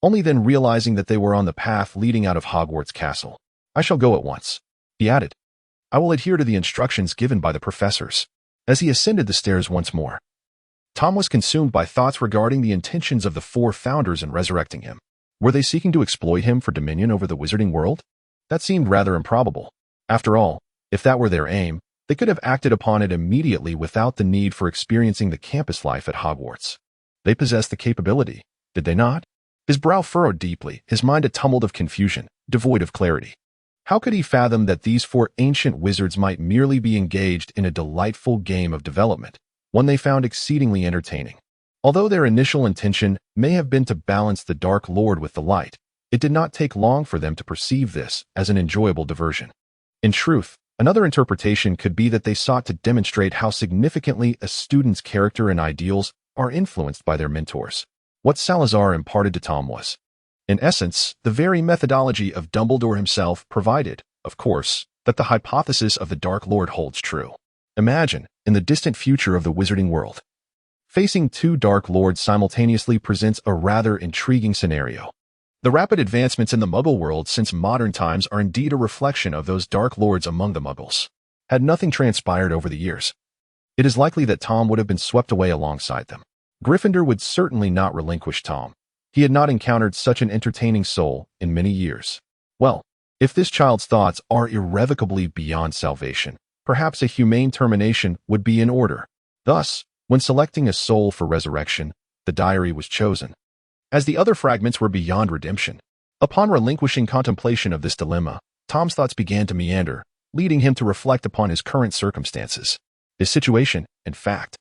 only then realizing that they were on the path leading out of Hogwarts Castle. "I shall go at once," he added. "I will adhere to the instructions given by the professors." As he ascended the stairs once more, Tom was consumed by thoughts regarding the intentions of the four founders in resurrecting him. Were they seeking to exploit him for dominion over the wizarding world? That seemed rather improbable. After all, if that were their aim, they could have acted upon it immediately without the need for experiencing the campus life at Hogwarts. They possessed the capability, did they not? His brow furrowed deeply, his mind a tumult of confusion, devoid of clarity. How could he fathom that these four ancient wizards might merely be engaged in a delightful game of development, one they found exceedingly entertaining? Although their initial intention may have been to balance the Dark Lord with the light, it did not take long for them to perceive this as an enjoyable diversion. In truth, another interpretation could be that they sought to demonstrate how significantly a student's character and ideals are influenced by their mentors. What Salazar imparted to Tom was, In essence, the very methodology of Dumbledore himself, provided, of course, that the hypothesis of the Dark Lord holds true. Imagine, in the distant future of the wizarding world, facing two Dark Lords simultaneously presents a rather intriguing scenario. The rapid advancements in the Muggle world since modern times are indeed a reflection of those Dark Lords among the Muggles. Had nothing transpired over the years, it is likely that Tom would have been swept away alongside them. Gryffindor would certainly not relinquish Tom. He had not encountered such an entertaining soul in many years. Well, if this child's thoughts are irrevocably beyond salvation, perhaps a humane termination would be in order. Thus, when selecting a soul for resurrection, the diary was chosen, as the other fragments were beyond redemption. Upon relinquishing contemplation of this dilemma, Tom's thoughts began to meander, leading him to reflect upon his current circumstances. His situation, in fact,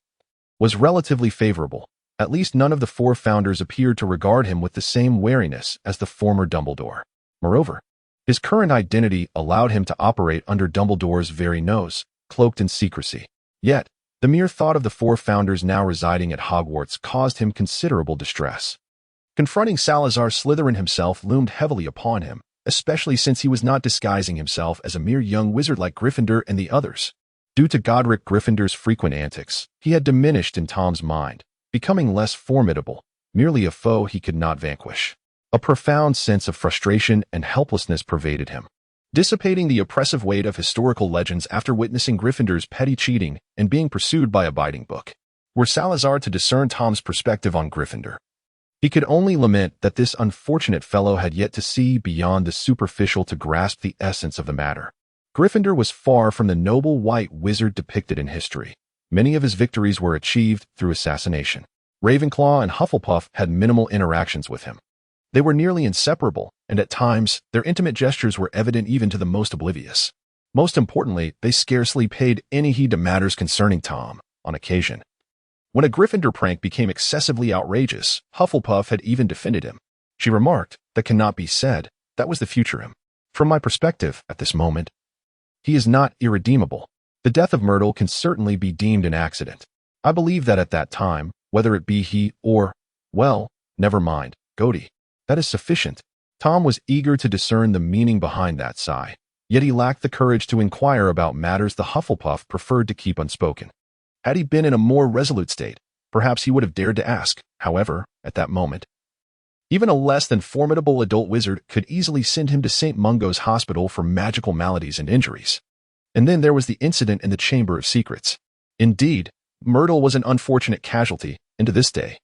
was relatively favorable. At least none of the four founders appeared to regard him with the same wariness as the former Dumbledore. Moreover, his current identity allowed him to operate under Dumbledore's very nose, cloaked in secrecy. Yet, the mere thought of the four founders now residing at Hogwarts caused him considerable distress. Confronting Salazar Slytherin himself loomed heavily upon him, especially since he was not disguising himself as a mere young wizard like Gryffindor and the others. Due to Godric Gryffindor's frequent antics, he had diminished in Tom's mind, becoming less formidable, merely a foe he could not vanquish. A profound sense of frustration and helplessness pervaded him, dissipating the oppressive weight of historical legends after witnessing Gryffindor's petty cheating and being pursued by a biting book. Were Salazar to discern Tom's perspective on Gryffindor, he could only lament that this unfortunate fellow had yet to see beyond the superficial to grasp the essence of the matter. Gryffindor was far from the noble white wizard depicted in history. Many of his victories were achieved through assassination. Ravenclaw and Hufflepuff had minimal interactions with him. They were nearly inseparable, and at times, their intimate gestures were evident even to the most oblivious. Most importantly, they scarcely paid any heed to matters concerning Tom. On occasion, when a Gryffindor prank became excessively outrageous, Hufflepuff had even defended him. She remarked, "That cannot be said. That was the future him. From my perspective, at this moment, he is not irredeemable. The death of Myrtle can certainly be deemed an accident. I believe that at that time, whether it be he or, well, never mind, Gody. That is sufficient." Tom was eager to discern the meaning behind that sigh, yet he lacked the courage to inquire about matters the Hufflepuff preferred to keep unspoken. Had he been in a more resolute state, perhaps he would have dared to ask. However, at that moment, even a less than formidable adult wizard could easily send him to St. Mungo's Hospital for magical maladies and injuries. And then there was the incident in the Chamber of Secrets. Indeed, Myrtle was an unfortunate casualty, and to this day,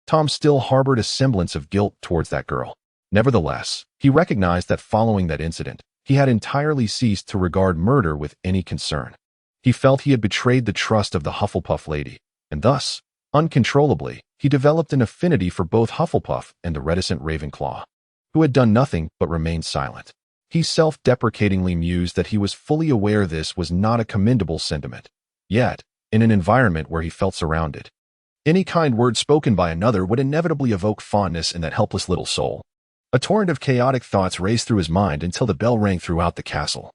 Tom still harbored a semblance of guilt towards that girl. Nevertheless, he recognized that following that incident, he had entirely ceased to regard murder with any concern. He felt he had betrayed the trust of the Hufflepuff lady, and thus, uncontrollably, he developed an affinity for both Hufflepuff and the reticent Ravenclaw, who had done nothing but remain silent. He self-deprecatingly mused that he was fully aware this was not a commendable sentiment. Yet, in an environment where he felt surrounded, any kind word spoken by another would inevitably evoke fondness in that helpless little soul. A torrent of chaotic thoughts raced through his mind until the bell rang throughout the castle,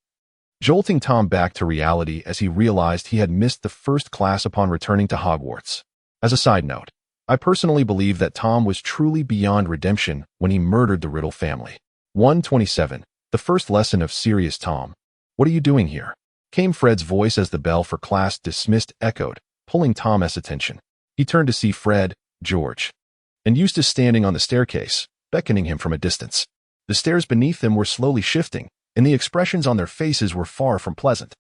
jolting Tom back to reality as he realized he had missed the first class upon returning to Hogwarts. As a side note, I personally believe that Tom was truly beyond redemption when he murdered the Riddle family. 127. The first lesson of Serious Tom. "What are you doing here?" came Fred's voice as the bell for class dismissed echoed, pulling Tom's attention. He turned to see Fred, George, and Eustace standing on the staircase, beckoning him from a distance. The stairs beneath them were slowly shifting, and the expressions on their faces were far from pleasant.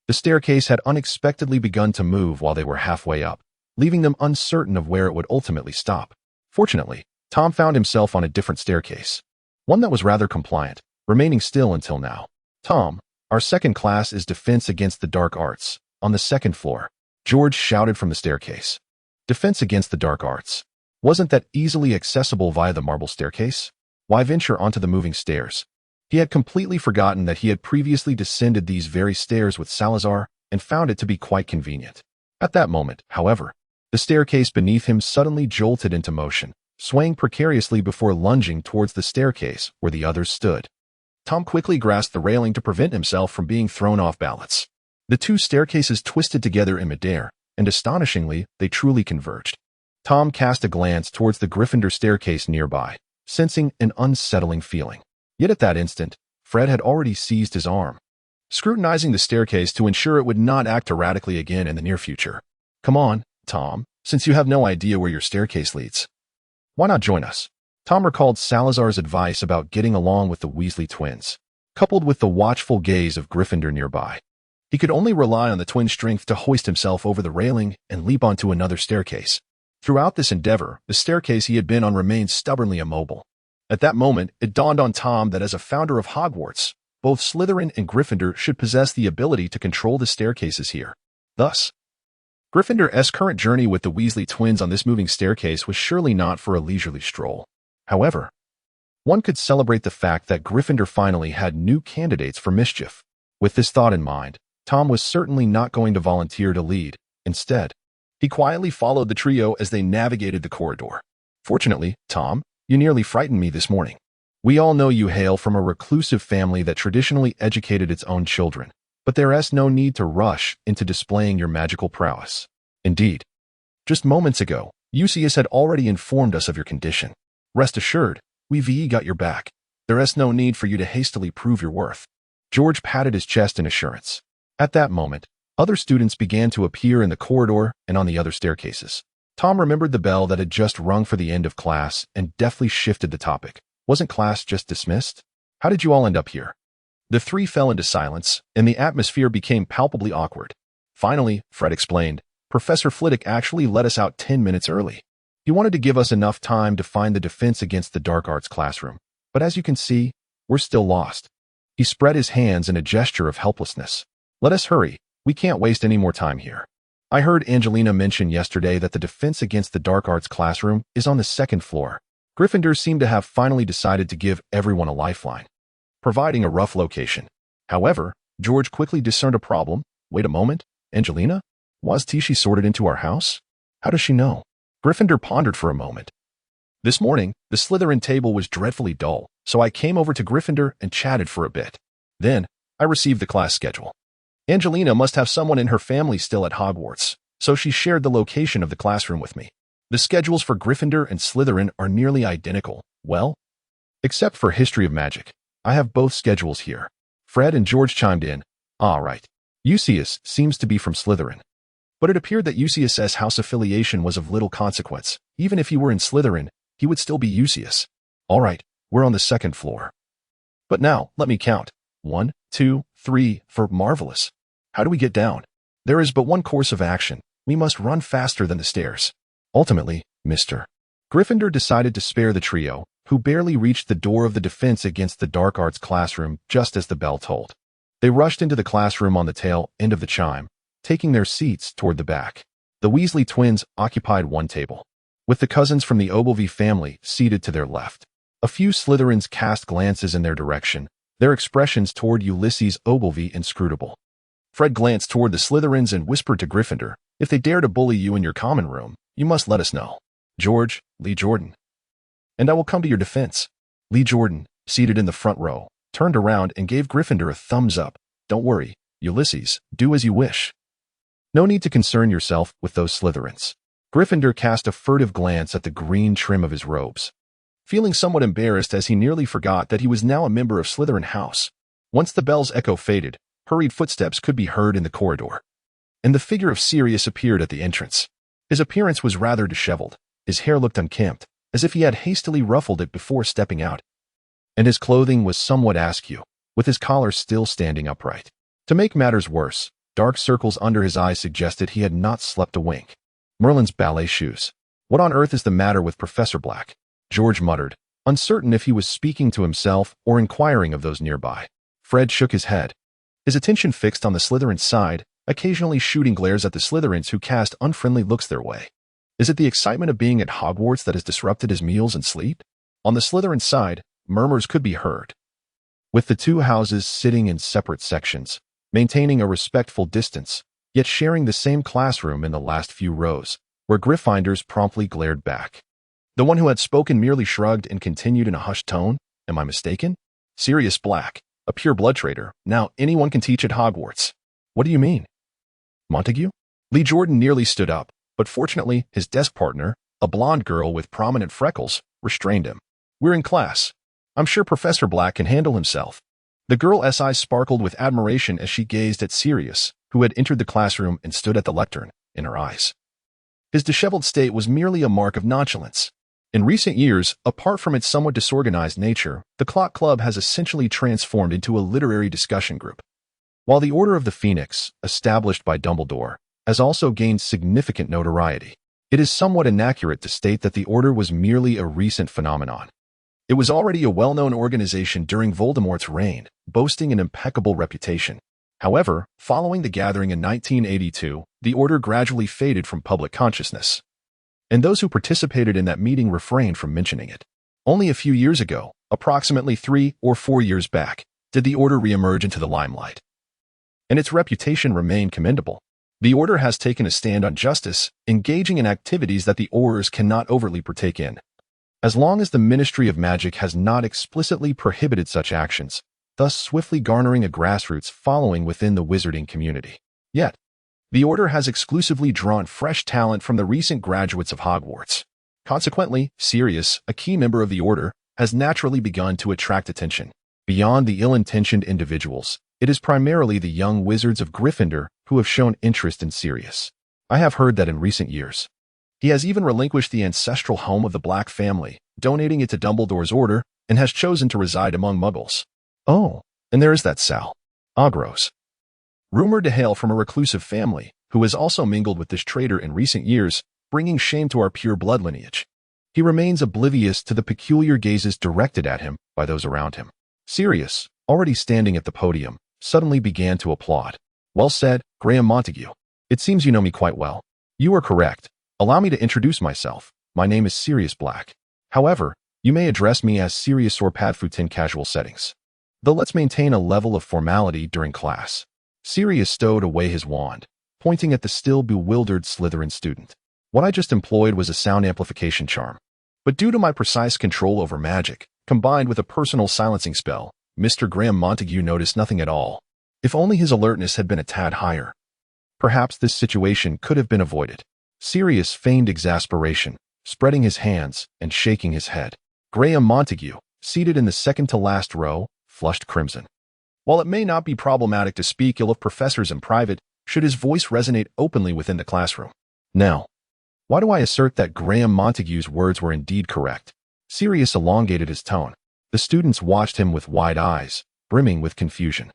The staircase had unexpectedly begun to move while they were halfway up, leaving them uncertain of where it would ultimately stop. Fortunately, Tom found himself on a different staircase, one that was rather compliant, remaining still until now. "Tom, our second class is Defense Against the Dark Arts, on the second floor," George shouted from the staircase. Defense Against the Dark Arts. Wasn't that easily accessible via the marble staircase? Why venture onto the moving stairs? He had completely forgotten that he had previously descended these very stairs with Salazar and found it to be quite convenient. At that moment, however, the staircase beneath him suddenly jolted into motion, swaying precariously before lunging towards the staircase where the others stood. Tom quickly grasped the railing to prevent himself from being thrown off balance. The two staircases twisted together in midair, and astonishingly, they truly converged. Tom cast a glance towards the Gryffindor staircase nearby, sensing an unsettling feeling. Yet at that instant, Fred had already seized his arm, scrutinizing the staircase to ensure it would not act erratically again in the near future. Come on, Tom, since you have no idea where your staircase leads. Why not join us? Tom recalled Salazar's advice about getting along with the Weasley twins, coupled with the watchful gaze of Gryffindor nearby. He could only rely on the twins' strength to hoist himself over the railing and leap onto another staircase. Throughout this endeavor, the staircase he had been on remained stubbornly immobile. At that moment, it dawned on Tom that as a founder of Hogwarts, both Slytherin and Gryffindor should possess the ability to control the staircases here. Thus, Gryffindor's current journey with the Weasley twins on this moving staircase was surely not for a leisurely stroll. However, one could celebrate the fact that Gryffindor finally had new candidates for mischief. With this thought in mind, Tom was certainly not going to volunteer to lead. Instead, he quietly followed the trio as they navigated the corridor. Fortunately, Tom, you nearly frightened me this morning. We all know you hail from a reclusive family that traditionally educated its own children, but there is no need to rush into displaying your magical prowess. Indeed, just moments ago, Lucius had already informed us of your condition. Rest assured, we've got your back. There is no need for you to hastily prove your worth. George patted his chest in assurance. At that moment, other students began to appear in the corridor and on the other staircases. Tom remembered the bell that had just rung for the end of class and deftly shifted the topic. Wasn't class just dismissed? How did you all end up here? The three fell into silence, and the atmosphere became palpably awkward. Finally, Fred explained, Professor Flitwick actually let us out 10 minutes early. He wanted to give us enough time to find the defense against the dark arts classroom. But as you can see, we're still lost. He spread his hands in a gesture of helplessness. Let us hurry. We can't waste any more time here. I heard Angelina mention yesterday that the defense against the dark arts classroom is on the second floor. Gryffindor seemed to have finally decided to give everyone a lifeline, providing a rough location. However, George quickly discerned a problem. Wait a moment, Angelina? Was she sorted into our house? How does she know? Gryffindor pondered for a moment. This morning, the Slytherin table was dreadfully dull, so I came over to Gryffindor and chatted for a bit. Then, I received the class schedule. Angelina must have someone in her family still at Hogwarts, so she shared the location of the classroom with me. The schedules for Gryffindor and Slytherin are nearly identical. Well, except for History of Magic. I have both schedules here. Fred and George chimed in. All right. Lucius seems to be from Slytherin. But it appeared that Lucius's house affiliation was of little consequence. Even if he were in Slytherin, he would still be Lucius. All right, we're on the second floor. But now, let me count. 1, 2, 3, for marvelous. How do we get down? There is but one course of action. We must run faster than the stairs. Ultimately, Mr. Gryffindor decided to spare the trio, who barely reached the door of the defense against the dark arts classroom just as the bell tolled. They rushed into the classroom on the tail end of the chime, taking their seats toward the back. The Weasley twins occupied one table, with the cousins from the Ogilvy family seated to their left. A few Slytherins cast glances in their direction, their expressions toward Ulysses Ogilvy inscrutable. Fred glanced toward the Slytherins and whispered to Gryffindor, if they dare to bully you in your common room, you must let us know. George, Lee Jordan. And I will come to your defense. Lee Jordan, seated in the front row, turned around and gave Gryffindor a thumbs up. Don't worry, Ulysses, do as you wish. No need to concern yourself with those Slytherins. Gryffindor cast a furtive glance at the green trim of his robes, feeling somewhat embarrassed as he nearly forgot that he was now a member of Slytherin House. Once the bell's echo faded, hurried footsteps could be heard in the corridor, and the figure of Sirius appeared at the entrance. His appearance was rather disheveled. His hair looked unkempt, as if he had hastily ruffled it before stepping out, and his clothing was somewhat askew, with his collar still standing upright. To make matters worse, dark circles under his eyes suggested he had not slept a wink. Merlin's ballet shoes. What on earth is the matter with Professor Black? George muttered, uncertain if he was speaking to himself or inquiring of those nearby. Fred shook his head, his attention fixed on the Slytherin side, occasionally shooting glares at the Slytherins who cast unfriendly looks their way. Is it the excitement of being at Hogwarts that has disrupted his meals and sleep? On the Slytherin side, murmurs could be heard, with the two houses sitting in separate sections, maintaining a respectful distance, yet sharing the same classroom in the last few rows, where Gryffindors promptly glared back. The one who had spoken merely shrugged and continued in a hushed tone. Am I mistaken? Sirius Black, a pure blood traitor. Now anyone can teach at Hogwarts. What do you mean? Montague? Lee Jordan nearly stood up, but fortunately his desk partner, a blonde girl with prominent freckles, restrained him. We're in class. I'm sure Professor Black can handle himself." The girl's eyes sparkled with admiration as she gazed at Sirius, who had entered the classroom and stood at the lectern, in her eyes. His disheveled state was merely a mark of nonchalance. In recent years, apart from its somewhat disorganized nature, the Clock Club has essentially transformed into a literary discussion group. While the Order of the Phoenix, established by Dumbledore, has also gained significant notoriety, it is somewhat inaccurate to state that the Order was merely a recent phenomenon. It was already a well-known organization during Voldemort's reign, boasting an impeccable reputation. However, following the Gathering in 1982, the Order gradually faded from public consciousness, and those who participated in that meeting refrained from mentioning it. Only a few years ago, approximately 3 or 4 years back, did the Order reemerge into the limelight, and its reputation remained commendable. The Order has taken a stand on justice, engaging in activities that the Aurors cannot overtly partake in, as long as the Ministry of Magic has not explicitly prohibited such actions, thus swiftly garnering a grassroots following within the wizarding community. Yet, the Order has exclusively drawn fresh talent from the recent graduates of Hogwarts. Consequently, Sirius, a key member of the Order, has naturally begun to attract attention. Beyond the ill-intentioned individuals, it is primarily the young wizards of Gryffindor who have shown interest in Sirius. I have heard that in recent years, he has even relinquished the ancestral home of the Black family, donating it to Dumbledore's order, and has chosen to reside among Muggles. Oh, and there is that Sal Agros, rumored to hail from a reclusive family, who has also mingled with this traitor in recent years, bringing shame to our pure blood lineage. He remains oblivious to the peculiar gazes directed at him by those around him. Sirius, already standing at the podium, suddenly began to applaud. "Well said, Graham Montague. It seems you know me quite well." "You are correct. Allow me to introduce myself. My name is Sirius Black. However, you may address me as Sirius or Padfoot in casual settings. Though let's maintain a level of formality during class." Sirius stowed away his wand, pointing at the still bewildered Slytherin student. "What I just employed was a sound amplification charm. But due to my precise control over magic, combined with a personal silencing spell, Mr. Graham Montague noticed nothing at all. If only his alertness had been a tad higher, perhaps this situation could have been avoided." Sirius feigned exasperation, spreading his hands and shaking his head. Graham Montague, seated in the second-to-last row, flushed crimson. While it may not be problematic to speak ill of professors in private, should his voice resonate openly within the classroom. Now, why do I assert that Graham Montague's words were indeed correct? Sirius elongated his tone. The students watched him with wide eyes, brimming with confusion.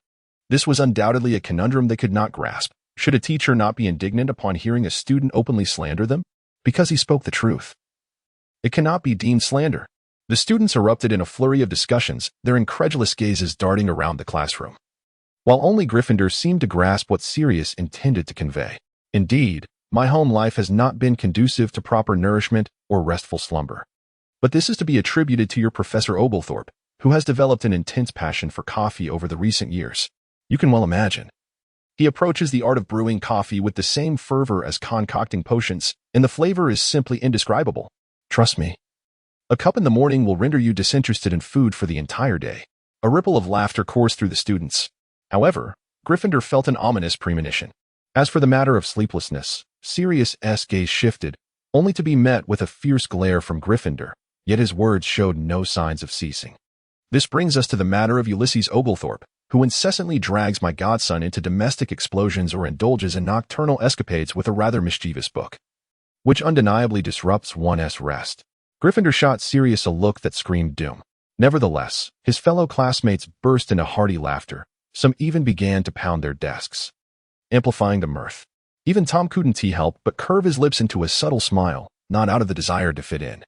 This was undoubtedly a conundrum they could not grasp. Should a teacher not be indignant upon hearing a student openly slander them? Because he spoke the truth, it cannot be deemed slander. The students erupted in a flurry of discussions, their incredulous gazes darting around the classroom, while only Gryffindor seemed to grasp what Sirius intended to convey. "Indeed, my home life has not been conducive to proper nourishment or restful slumber. But this is to be attributed to your Professor Oglethorpe, who has developed an intense passion for coffee over the recent years. You can well imagine. He approaches the art of brewing coffee with the same fervor as concocting potions, and the flavor is simply indescribable. Trust me. A cup in the morning will render you disinterested in food for the entire day." A ripple of laughter coursed through the students. However, Gryffindor felt an ominous premonition. As for the matter of sleeplessness, Sirius's gaze shifted, only to be met with a fierce glare from Gryffindor, yet his words showed no signs of ceasing. "This brings us to the matter of Ulysses Oglethorpe, who incessantly drags my godson into domestic explosions or indulges in nocturnal escapades with a rather mischievous book, which undeniably disrupts one's rest." Gryffindor shot Sirius a look that screamed doom. Nevertheless, his fellow classmates burst into hearty laughter. Some even began to pound their desks, amplifying the mirth. Even Tom couldn't help but curve his lips into a subtle smile, not out of the desire to fit in,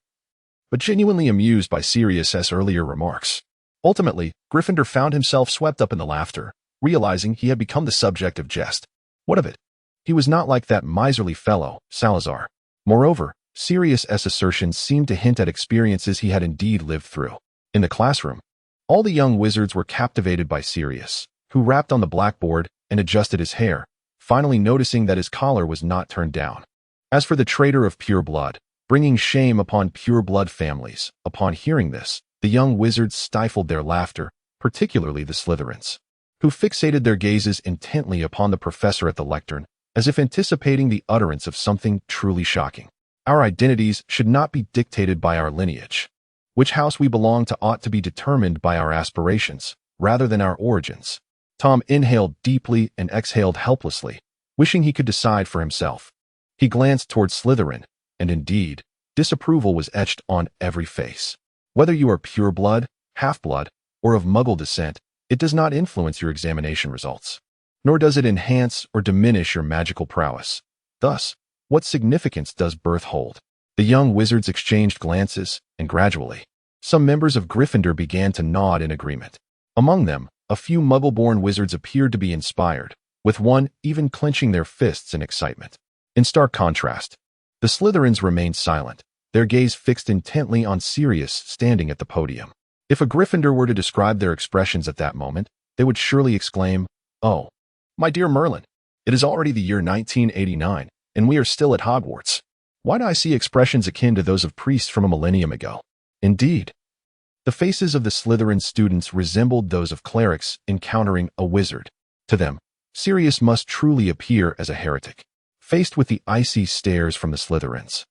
but genuinely amused by Sirius's earlier remarks. Ultimately, Gryffindor found himself swept up in the laughter, realizing he had become the subject of jest. What of it? He was not like that miserly fellow, Salazar. Moreover, Sirius's assertions seemed to hint at experiences he had indeed lived through. In the classroom, all the young wizards were captivated by Sirius, who rapped on the blackboard and adjusted his hair, finally noticing that his collar was not turned down. As for the traitor of pure blood, bringing shame upon pure blood families, upon hearing this, the young wizards stifled their laughter, particularly the Slytherins, who fixated their gazes intently upon the professor at the lectern, as if anticipating the utterance of something truly shocking. "Our identities should not be dictated by our lineage. Which house we belong to ought to be determined by our aspirations, rather than our origins. Tom inhaled deeply and exhaled helplessly, wishing he could decide for himself. He glanced toward Slytherin, and indeed, disapproval was etched on every face. Whether you are pure blood, half-blood, or of Muggle descent, it does not influence your examination results. Nor does it enhance or diminish your magical prowess. Thus, what significance does birth hold? The young wizards exchanged glances, and gradually, some members of Gryffindor began to nod in agreement. Among them, a few Muggle-born wizards appeared to be inspired, with one even clenching their fists in excitement. In stark contrast, the Slytherins remained silent, their gaze fixed intently on Sirius standing at the podium. If a Gryffindor were to describe their expressions at that moment, they would surely exclaim, "Oh, my dear Merlin, it is already the year 1989, and we are still at Hogwarts. Why do I see expressions akin to those of priests from a millennium ago?" Indeed, the faces of the Slytherin students resembled those of clerics encountering a wizard. To them, Sirius must truly appear as a heretic, faced with the icy stares from the Slytherins.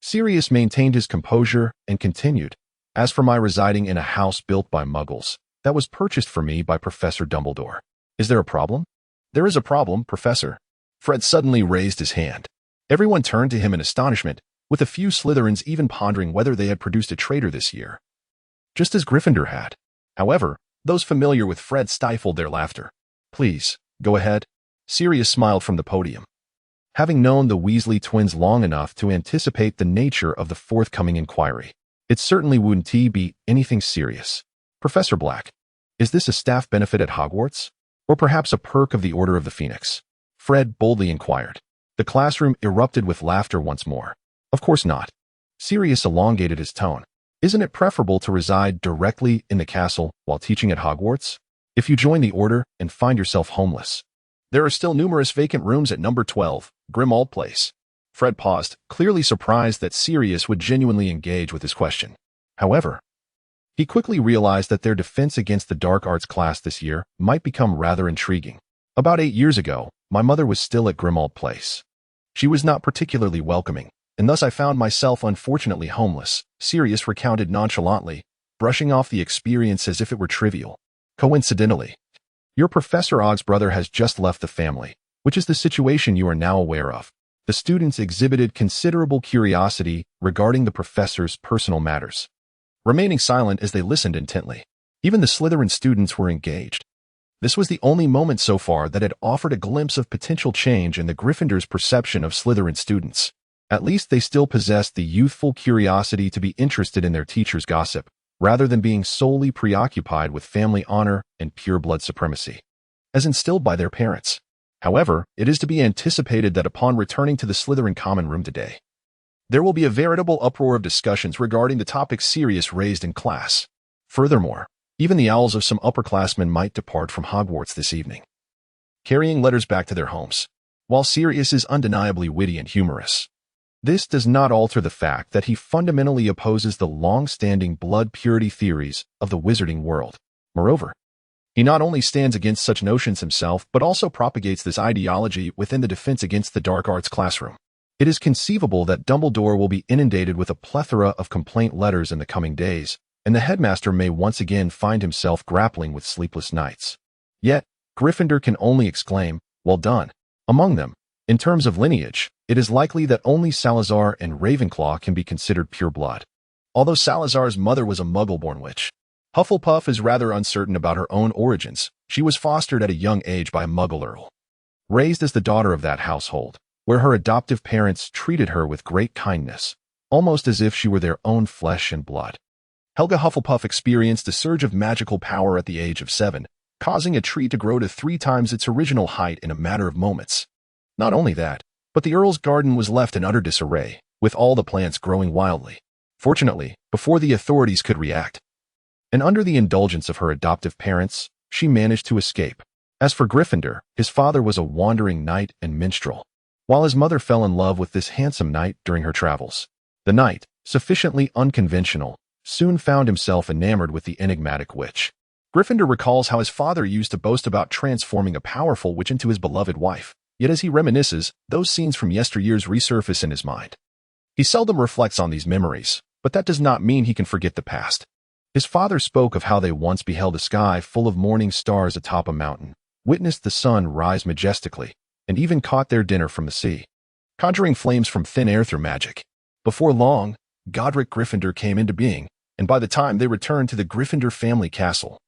Sirius maintained his composure and continued, "As for my residing in a house built by Muggles, that was purchased for me by Professor Dumbledore. Is there a problem?" "There is a problem, Professor." Fred suddenly raised his hand. Everyone turned to him in astonishment, with a few Slytherins even pondering whether they had produced a traitor this year, just as Gryffindor had. However, those familiar with Fred stifled their laughter. "Please, go ahead." Sirius smiled from the podium. Having known the Weasley twins long enough to anticipate the nature of the forthcoming inquiry, it certainly wouldn't be anything serious. "Professor Black, is this a staff benefit at Hogwarts? Or perhaps a perk of the Order of the Phoenix?" Fred boldly inquired. The classroom erupted with laughter once more. "Of course not." Sirius elongated his tone. "Isn't it preferable to reside directly in the castle while teaching at Hogwarts? If you join the Order and find yourself homeless, there are still numerous vacant rooms at number 12, Grimmauld Place." Fred paused, clearly surprised that Sirius would genuinely engage with his question. However, he quickly realized that their defense against the dark arts class this year might become rather intriguing. "About 8 years ago, my mother was still at Grimmauld Place. She was not particularly welcoming, and thus I found myself unfortunately homeless," Sirius recounted nonchalantly, brushing off the experience as if it were trivial. "Coincidentally, your Professor Ogg's brother has just left the family, which is the situation you are now aware of." The students exhibited considerable curiosity regarding the professor's personal matters, remaining silent as they listened intently. Even the Slytherin students were engaged. This was the only moment so far that had offered a glimpse of potential change in the Gryffindor's perception of Slytherin students. At least they still possessed the youthful curiosity to be interested in their teacher's gossip, rather than being solely preoccupied with family honor and pure-blood supremacy, as instilled by their parents. However, it is to be anticipated that upon returning to the Slytherin common room today, there will be a veritable uproar of discussions regarding the topics Sirius raised in class. Furthermore, even the owls of some upperclassmen might depart from Hogwarts this evening, carrying letters back to their homes. While Sirius is undeniably witty and humorous, this does not alter the fact that he fundamentally opposes the long-standing blood purity theories of the wizarding world. Moreover, he not only stands against such notions himself, but also propagates this ideology within the Defense Against the Dark Arts classroom. It is conceivable that Dumbledore will be inundated with a plethora of complaint letters in the coming days, and the headmaster may once again find himself grappling with sleepless nights. Yet, Gryffindor can only exclaim, "Well done." Among them, in terms of lineage, it is likely that only Salazar and Ravenclaw can be considered pure blood. Although Salazar's mother was a Muggle-born witch, Hufflepuff is rather uncertain about her own origins. She was fostered at a young age by a Muggle Earl, raised as the daughter of that household, where her adoptive parents treated her with great kindness, almost as if she were their own flesh and blood. Helga Hufflepuff experienced a surge of magical power at the age of 7, causing a tree to grow to 3 times its original height in a matter of moments. Not only that, but the Earl's garden was left in utter disarray, with all the plants growing wildly. Fortunately, before the authorities could react, and under the indulgence of her adoptive parents, she managed to escape. As for Gryffindor, his father was a wandering knight and minstrel, while his mother fell in love with this handsome knight during her travels. The knight, sufficiently unconventional, soon found himself enamored with the enigmatic witch. Gryffindor recalls how his father used to boast about transforming a powerful witch into his beloved wife, yet as he reminisces, those scenes from yesteryears resurface in his mind. He seldom reflects on these memories, But that does not mean he can forget the past. His father spoke of how they once beheld a sky full of morning stars atop a mountain, witnessed the sun rise majestically, and even caught their dinner from the sea, conjuring flames from thin air through magic. Before long, Godric Gryffindor came into being, and by the time they returned to the Gryffindor family castle,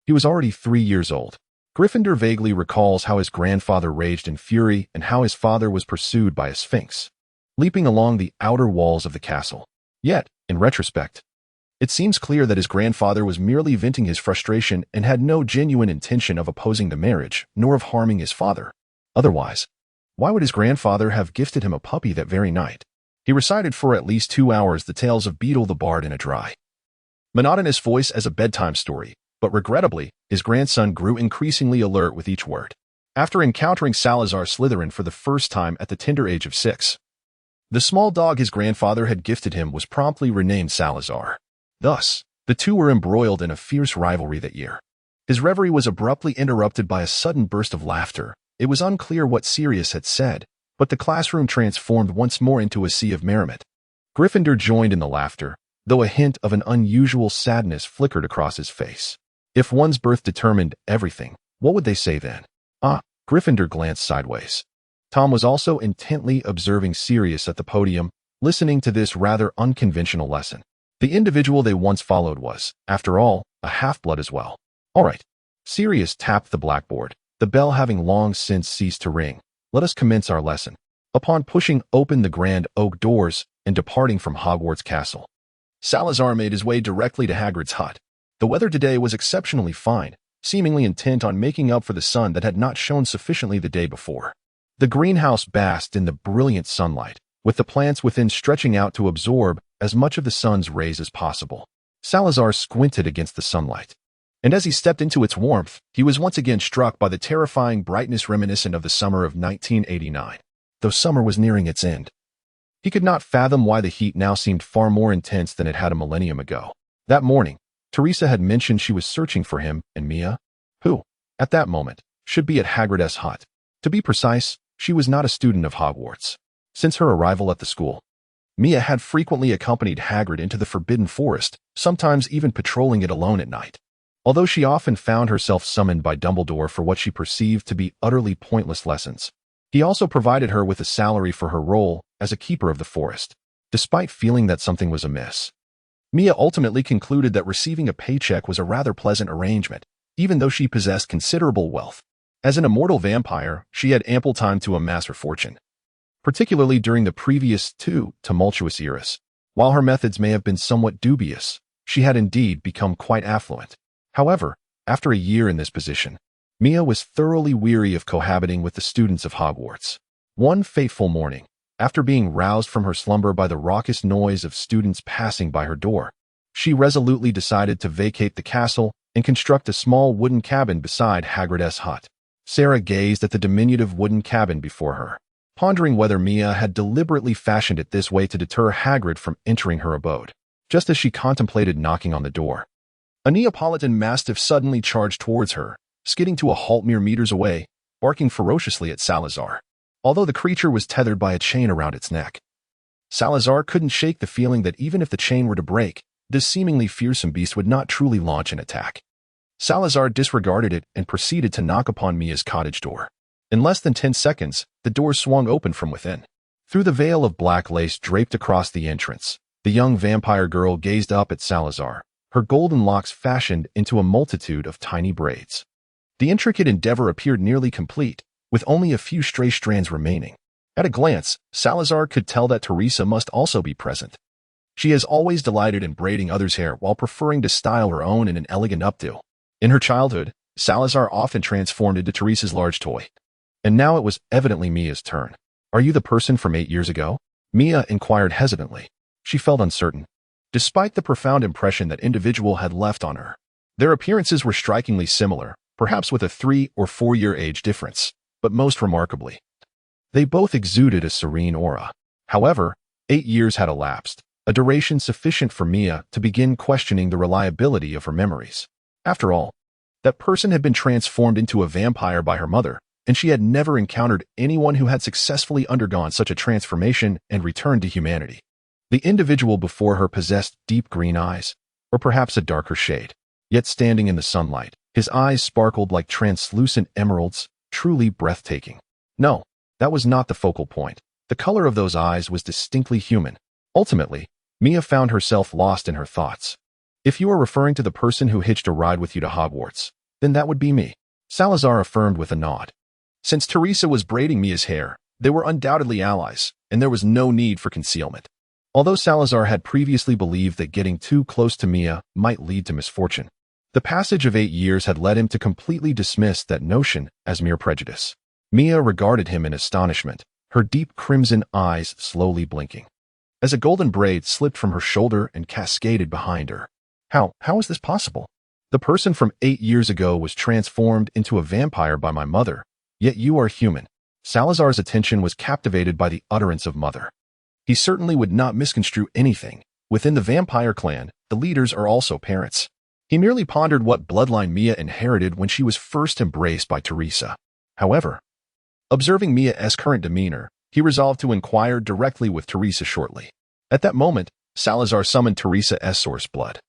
he was already 3 years old. Gryffindor vaguely recalls how his grandfather raged in fury and how his father was pursued by a sphinx, leaping along the outer walls of the castle. Yet, in retrospect, it seems clear that his grandfather was merely venting his frustration and had no genuine intention of opposing the marriage, nor of harming his father. Otherwise, why would his grandfather have gifted him a puppy that very night? He recited for at least 2 hours the tales of Beetle the Bard in a dry, monotonous voice as a bedtime story, but regrettably, his grandson grew increasingly alert with each word. After encountering Salazar Slytherin for the first time at the tender age of 6, the small dog his grandfather had gifted him was promptly renamed Salazar. Thus, the two were embroiled in a fierce rivalry that year. His reverie was abruptly interrupted by a sudden burst of laughter. It was unclear what Sirius had said, but the classroom transformed once more into a sea of merriment. Gryffindor joined in the laughter, though a hint of an unusual sadness flickered across his face. If one's birth determined everything, what would they say then? Gryffindor glanced sideways. Tom was also intently observing Sirius at the podium, listening to this rather unconventional lesson. The individual they once followed was, after all, a half-blood as well. All right. Sirius tapped the blackboard, the bell having long since ceased to ring. Let us commence our lesson. Upon pushing open the grand oak doors and departing from Hogwarts Castle, Salazar made his way directly to Hagrid's hut. The weather today was exceptionally fine, seemingly intent on making up for the sun that had not shone sufficiently the day before. The greenhouse basked in the brilliant sunlight, with the plants within stretching out to absorb as much of the sun's rays as possible. Salazar squinted against the sunlight, and as he stepped into its warmth, he was once again struck by the terrifying brightness reminiscent of the summer of 1989, though summer was nearing its end. He could not fathom why the heat now seemed far more intense than it had a millennium ago. That morning, Teresa had mentioned she was searching for him and Mia, who, at that moment, should be at Hagrid's hut. To be precise, she was not a student of Hogwarts. Since her arrival at the school, Mia had frequently accompanied Hagrid into the Forbidden Forest, sometimes even patrolling it alone at night. Although she often found herself summoned by Dumbledore for what she perceived to be utterly pointless lessons, he also provided her with a salary for her role as a keeper of the forest. Despite feeling that something was amiss, Mia ultimately concluded that receiving a paycheck was a rather pleasant arrangement, even though she possessed considerable wealth. As an immortal vampire, she had ample time to amass her fortune, particularly during the previous 2 tumultuous eras. While her methods may have been somewhat dubious, she had indeed become quite affluent. However, after a year in this position, Mia was thoroughly weary of cohabiting with the students of Hogwarts. One fateful morning, after being roused from her slumber by the raucous noise of students passing by her door, she resolutely decided to vacate the castle and construct a small wooden cabin beside Hagrid's hut. Sarah gazed at the diminutive wooden cabin before her, pondering whether Mia had deliberately fashioned it this way to deter Hagrid from entering her abode. Just as she contemplated knocking on the door, a Neapolitan Mastiff suddenly charged towards her, skidding to a halt mere meters away, barking ferociously at Salazar. Although the creature was tethered by a chain around its neck, Salazar couldn't shake the feeling that even if the chain were to break, this seemingly fearsome beast would not truly launch an attack. Salazar disregarded it and proceeded to knock upon Mia's cottage door. In less than 10 seconds, the door swung open from within. Through the veil of black lace draped across the entrance, the young vampire girl gazed up at Salazar, her golden locks fashioned into a multitude of tiny braids. The intricate endeavor appeared nearly complete, with only a few stray strands remaining. At a glance, Salazar could tell that Teresa must also be present. She has always delighted in braiding others' hair while preferring to style her own in an elegant updo. In her childhood, Salazar often transformed into Teresa's large toy. And now it was evidently Mia's turn. "Are you the person from 8 years ago?" Mia inquired hesitantly. She felt uncertain, despite the profound impression that individual had left on her. Their appearances were strikingly similar, perhaps with a 3 or 4 year age difference, but most remarkably, they both exuded a serene aura. However, 8 years had elapsed, a duration sufficient for Mia to begin questioning the reliability of her memories. After all, that person had been transformed into a vampire by her mother, and she had never encountered anyone who had successfully undergone such a transformation and returned to humanity. The individual before her possessed deep green eyes, or perhaps a darker shade. Yet standing in the sunlight, his eyes sparkled like translucent emeralds, truly breathtaking. No, that was not the focal point. The color of those eyes was distinctly human. Ultimately, Mia found herself lost in her thoughts. If you are referring to the person who hitched a ride with you to Hogwarts, then that would be me, Salazar affirmed with a nod. Since Teresa was braiding Mia's hair, they were undoubtedly allies, and there was no need for concealment. Although Salazar had previously believed that getting too close to Mia might lead to misfortune, the passage of 8 years had led him to completely dismiss that notion as mere prejudice. Mia regarded him in astonishment, her deep crimson eyes slowly blinking, as a golden braid slipped from her shoulder and cascaded behind her. How is this possible? The person from 8 years ago was transformed into a vampire by my mother, yet you are human. Salazar's attention was captivated by the utterance of mother. He certainly would not misconstrue anything. Within the vampire clan, the leaders are also parents. He merely pondered what bloodline Mia inherited when she was first embraced by Teresa. However, observing Mia's current demeanor, he resolved to inquire directly with Teresa shortly. At that moment, Salazar summoned Teresa's source blood,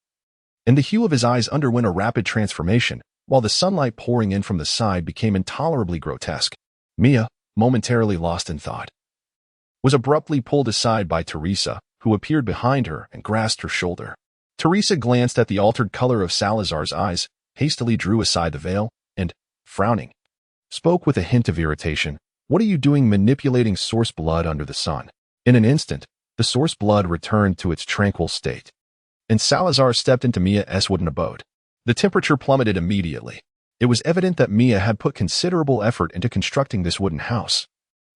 and the hue of his eyes underwent a rapid transformation, while the sunlight pouring in from the side became intolerably grotesque. Mia, momentarily lost in thought, was abruptly pulled aside by Teresa, who appeared behind her and grasped her shoulder. Teresa glanced at the altered color of Salazar's eyes, hastily drew aside the veil, and, frowning, spoke with a hint of irritation. What are you doing manipulating source blood under the sun? In an instant, the source blood returned to its tranquil state, and Salazar stepped into Mia's wooden abode. The temperature plummeted immediately. It was evident that Mia had put considerable effort into constructing this wooden house,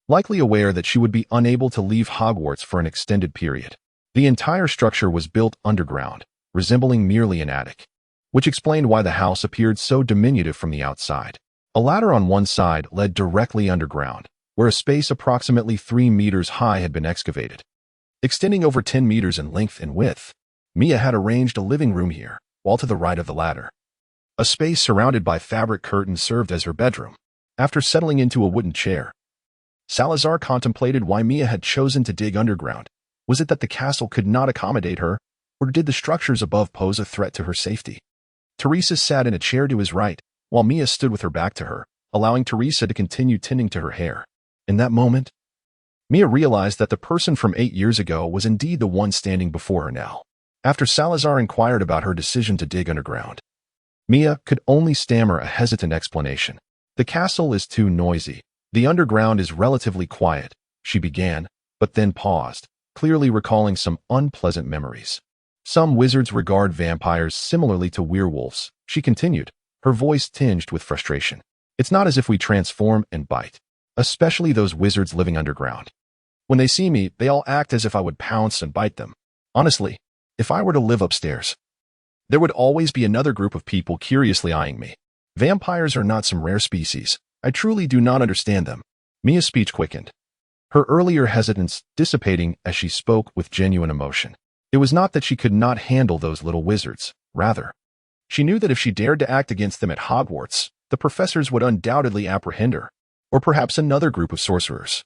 likely aware that she would be unable to leave Hogwarts for an extended period. The entire structure was built underground, resembling merely an attic, which explained why the house appeared so diminutive from the outside. A ladder on one side led directly underground, where a space approximately 3 meters high had been excavated. Extending over 10 meters in length and width, Mia had arranged a living room here, while to the right of the ladder, a space surrounded by fabric curtains served as her bedroom. After settling into a wooden chair, Salazar contemplated why Mia had chosen to dig underground. Was it that the castle could not accommodate her, or did the structures above pose a threat to her safety? Teresa sat in a chair to his right, while Mia stood with her back to her, allowing Teresa to continue tending to her hair. In that moment, Mia realized that the person from 8 years ago was indeed the one standing before her now. After Salazar inquired about her decision to dig underground, Mia could only stammer a hesitant explanation. The castle is too noisy. The underground is relatively quiet, she began, but then paused, clearly recalling some unpleasant memories. Some wizards regard vampires similarly to werewolves, she continued, her voice tinged with frustration. It's not as if we transform and bite, especially those wizards living underground. When they see me, they all act as if I would pounce and bite them. Honestly, if I were to live upstairs, there would always be another group of people curiously eyeing me. Vampires are not some rare species. I truly do not understand them. Mia's speech quickened, her earlier hesitance dissipating as she spoke with genuine emotion. It was not that she could not handle those little wizards. Rather, she knew that if she dared to act against them at Hogwarts, the professors would undoubtedly apprehend her, or perhaps another group of sorcerers,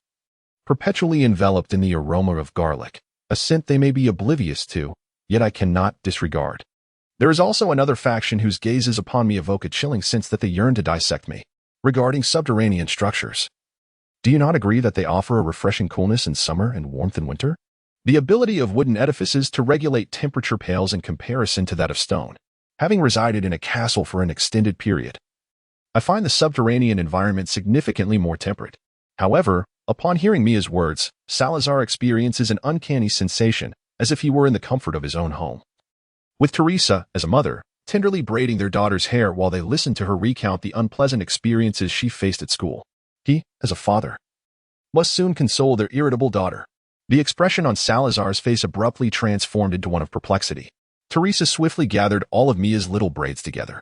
perpetually enveloped in the aroma of garlic, a scent they may be oblivious to, yet I cannot disregard. There is also another faction whose gazes upon me evoke a chilling sense that they yearn to dissect me. Regarding subterranean structures, do you not agree that they offer a refreshing coolness in summer and warmth in winter? The ability of wooden edifices to regulate temperature pales in comparison to that of stone. Having resided in a castle for an extended period, I find the subterranean environment significantly more temperate. However, upon hearing Mia's words, Salazar experiences an uncanny sensation, as if he were in the comfort of his own home, with Teresa, as a mother, tenderly braiding their daughter's hair while they listened to her recount the unpleasant experiences she faced at school. He, as a father, must soon console their irritable daughter. The expression on Salazar's face abruptly transformed into one of perplexity. Teresa swiftly gathered all of Mia's little braids together,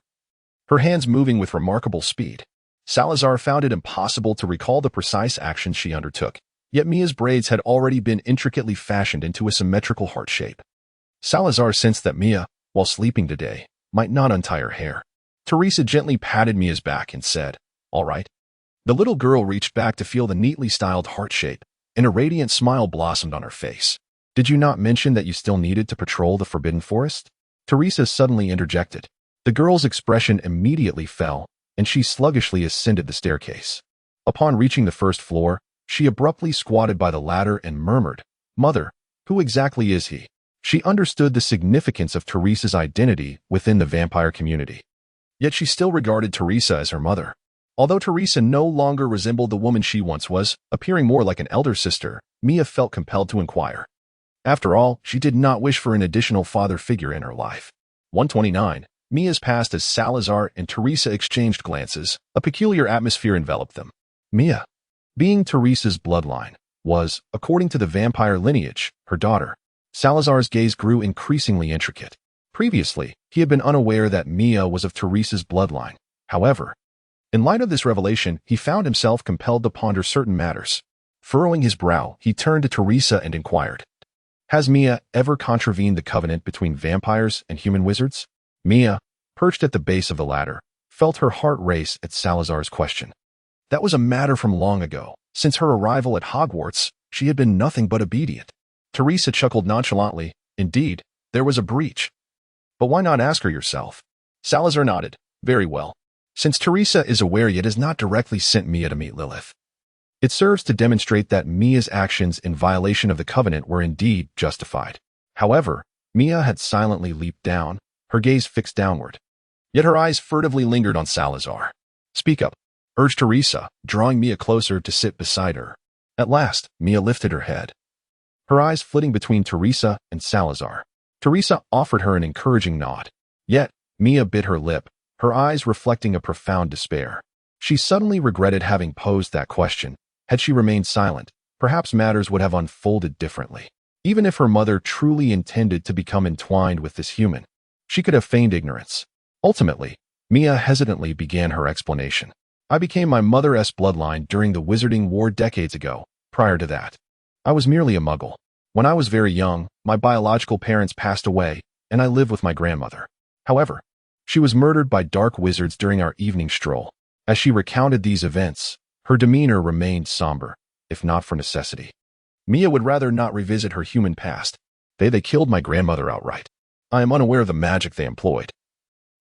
her hands moving with remarkable speed. Salazar found it impossible to recall the precise actions she undertook, yet Mia's braids had already been intricately fashioned into a symmetrical heart shape. Salazar sensed that Mia, while sleeping today, might not untie her hair. Teresa gently patted Mia's back and said, "All right." The little girl reached back to feel the neatly styled heart shape, and a radiant smile blossomed on her face. Did you not mention that you still needed to patrol the Forbidden Forest? Teresa suddenly interjected. The girl's expression immediately fell, and she sluggishly ascended the staircase. Upon reaching the first floor, she abruptly squatted by the ladder and murmured, "Mother, who exactly is he?" She understood the significance of Teresa's identity within the vampire community. Yet she still regarded Teresa as her mother. Although Teresa no longer resembled the woman she once was, appearing more like an elder sister, Mia felt compelled to inquire. After all, she did not wish for an additional father figure in her life. 129. Mia's passed as Salazar and Teresa exchanged glances. A peculiar atmosphere enveloped them. Mia, being Teresa's bloodline, was, according to the vampire lineage, her daughter. Salazar's gaze grew increasingly intricate. Previously, he had been unaware that Mia was of Teresa's bloodline. However, in light of this revelation, he found himself compelled to ponder certain matters. Furrowing his brow, he turned to Teresa and inquired, "Has Mia ever contravened the covenant between vampires and human wizards?" Mia, perched at the base of the ladder, felt her heart race at Salazar's question. That was a matter from long ago. Since her arrival at Hogwarts, she had been nothing but obedient. Teresa chuckled nonchalantly. Indeed, there was a breach. But why not ask her yourself? Salazar nodded. Very well. Since Teresa is aware yet has not directly sent Mia to meet Lilith, it serves to demonstrate that Mia's actions in violation of the covenant were indeed justified. However, Mia had silently leaped down, her gaze fixed downward. Yet her eyes furtively lingered on Salazar. "Speak up," urged Teresa, drawing Mia closer to sit beside her. At last, Mia lifted her head, her eyes flitting between Teresa and Salazar. Teresa offered her an encouraging nod. Yet, Mia bit her lip, her eyes reflecting a profound despair. She suddenly regretted having posed that question. Had she remained silent, perhaps matters would have unfolded differently. Even if her mother truly intended to become entwined with this human, she could have feigned ignorance. Ultimately, Mia hesitantly began her explanation. "I became my mother's bloodline during the Wizarding War decades ago. Prior to that, I was merely a muggle. When I was very young, my biological parents passed away, and I lived with my grandmother. However, she was murdered by dark wizards during our evening stroll." As she recounted these events, her demeanor remained somber, if not for necessity. Mia would rather not revisit her human past. They killed my grandmother outright. I am unaware of the magic they employed.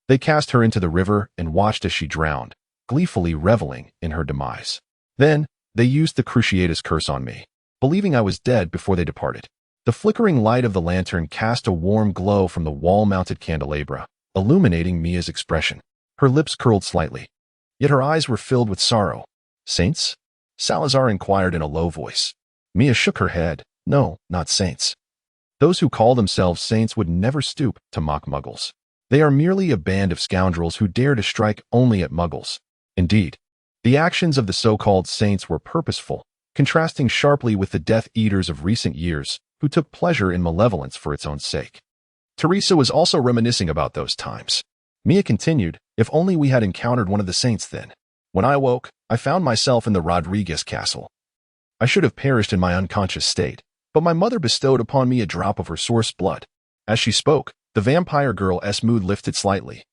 They cast her into the river and watched as she drowned, gleefully reveling in her demise. Then, they used the Cruciatus curse on me, believing I was dead before they departed. The flickering light of the lantern cast a warm glow from the wall-mounted candelabra, illuminating Mia's expression. Her lips curled slightly, yet her eyes were filled with sorrow. "Saints?" Salazar inquired in a low voice. Mia shook her head. "No, not saints. Those who call themselves saints would never stoop to mock muggles. They are merely a band of scoundrels who dare to strike only at muggles. Indeed, the actions of the so-called saints were purposeful, contrasting sharply with the Death Eaters of recent years, who took pleasure in malevolence for its own sake." Teresa was also reminiscing about those times. Mia continued, "If only we had encountered one of the saints then. When I awoke, I found myself in the Rodriguez castle. I should have perished in my unconscious state, but my mother bestowed upon me a drop of her source blood." As she spoke, the vampire girl's mood lifted slightly.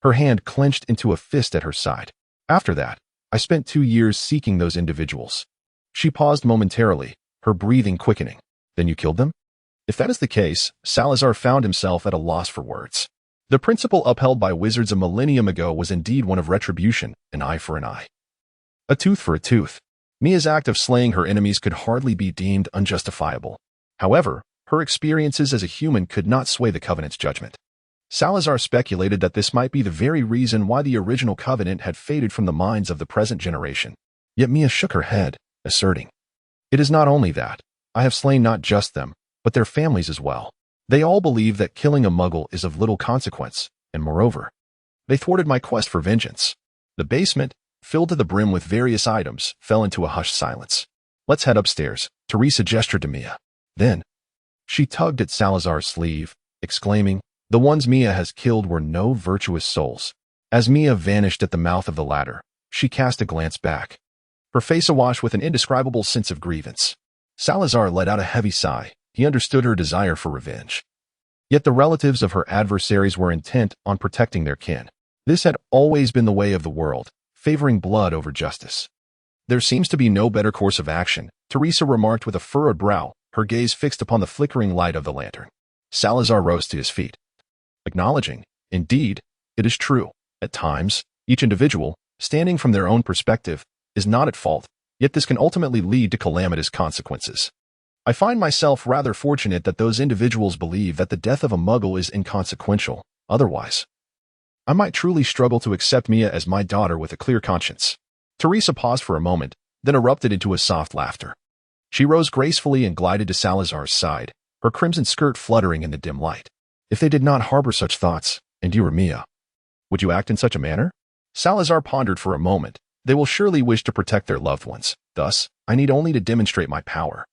Her hand clenched into a fist at her side. "After that, I spent 2 years seeking those individuals." She paused momentarily, her breathing quickening. "Then you killed them?" If that is the case, Salazar found himself at a loss for words. The principle upheld by wizards a millennium ago was indeed one of retribution, an eye for an eye, a tooth for a tooth. Mia's act of slaying her enemies could hardly be deemed unjustifiable. However, her experiences as a human could not sway the Covenant's judgment. Salazar speculated that this might be the very reason why the original Covenant had faded from the minds of the present generation. Yet Mia shook her head, asserting, "It is not only that. I have slain not just them, but their families as well. They all believe that killing a muggle is of little consequence, and moreover, they thwarted my quest for vengeance." The basement, filled to the brim with various items, fell into a hushed silence. "Let's head upstairs," Teresa gestured to Mia. Then, she tugged at Salazar's sleeve, exclaiming, "The ones Mia has killed were no virtuous souls." As Mia vanished at the mouth of the ladder, she cast a glance back, her face awash with an indescribable sense of grievance. Salazar let out a heavy sigh. He understood her desire for revenge. Yet the relatives of her adversaries were intent on protecting their kin. This had always been the way of the world, favoring blood over justice. "There seems to be no better course of action," Teresa remarked with a furrowed brow, her gaze fixed upon the flickering light of the lantern. Salazar rose to his feet, acknowledging, indeed, it is true. At times, each individual, standing from their own perspective, is not at fault, yet this can ultimately lead to calamitous consequences. I find myself rather fortunate that those individuals believe that the death of a muggle is inconsequential. Otherwise, I might truly struggle to accept Mia as my daughter with a clear conscience. Teresa paused for a moment, then erupted into a soft laughter. She rose gracefully and glided to Salazar's side, her crimson skirt fluttering in the dim light. If they did not harbor such thoughts, and you were Mia, would you act in such a manner? Salazar pondered for a moment. They will surely wish to protect their loved ones. Thus, I need only to demonstrate my power,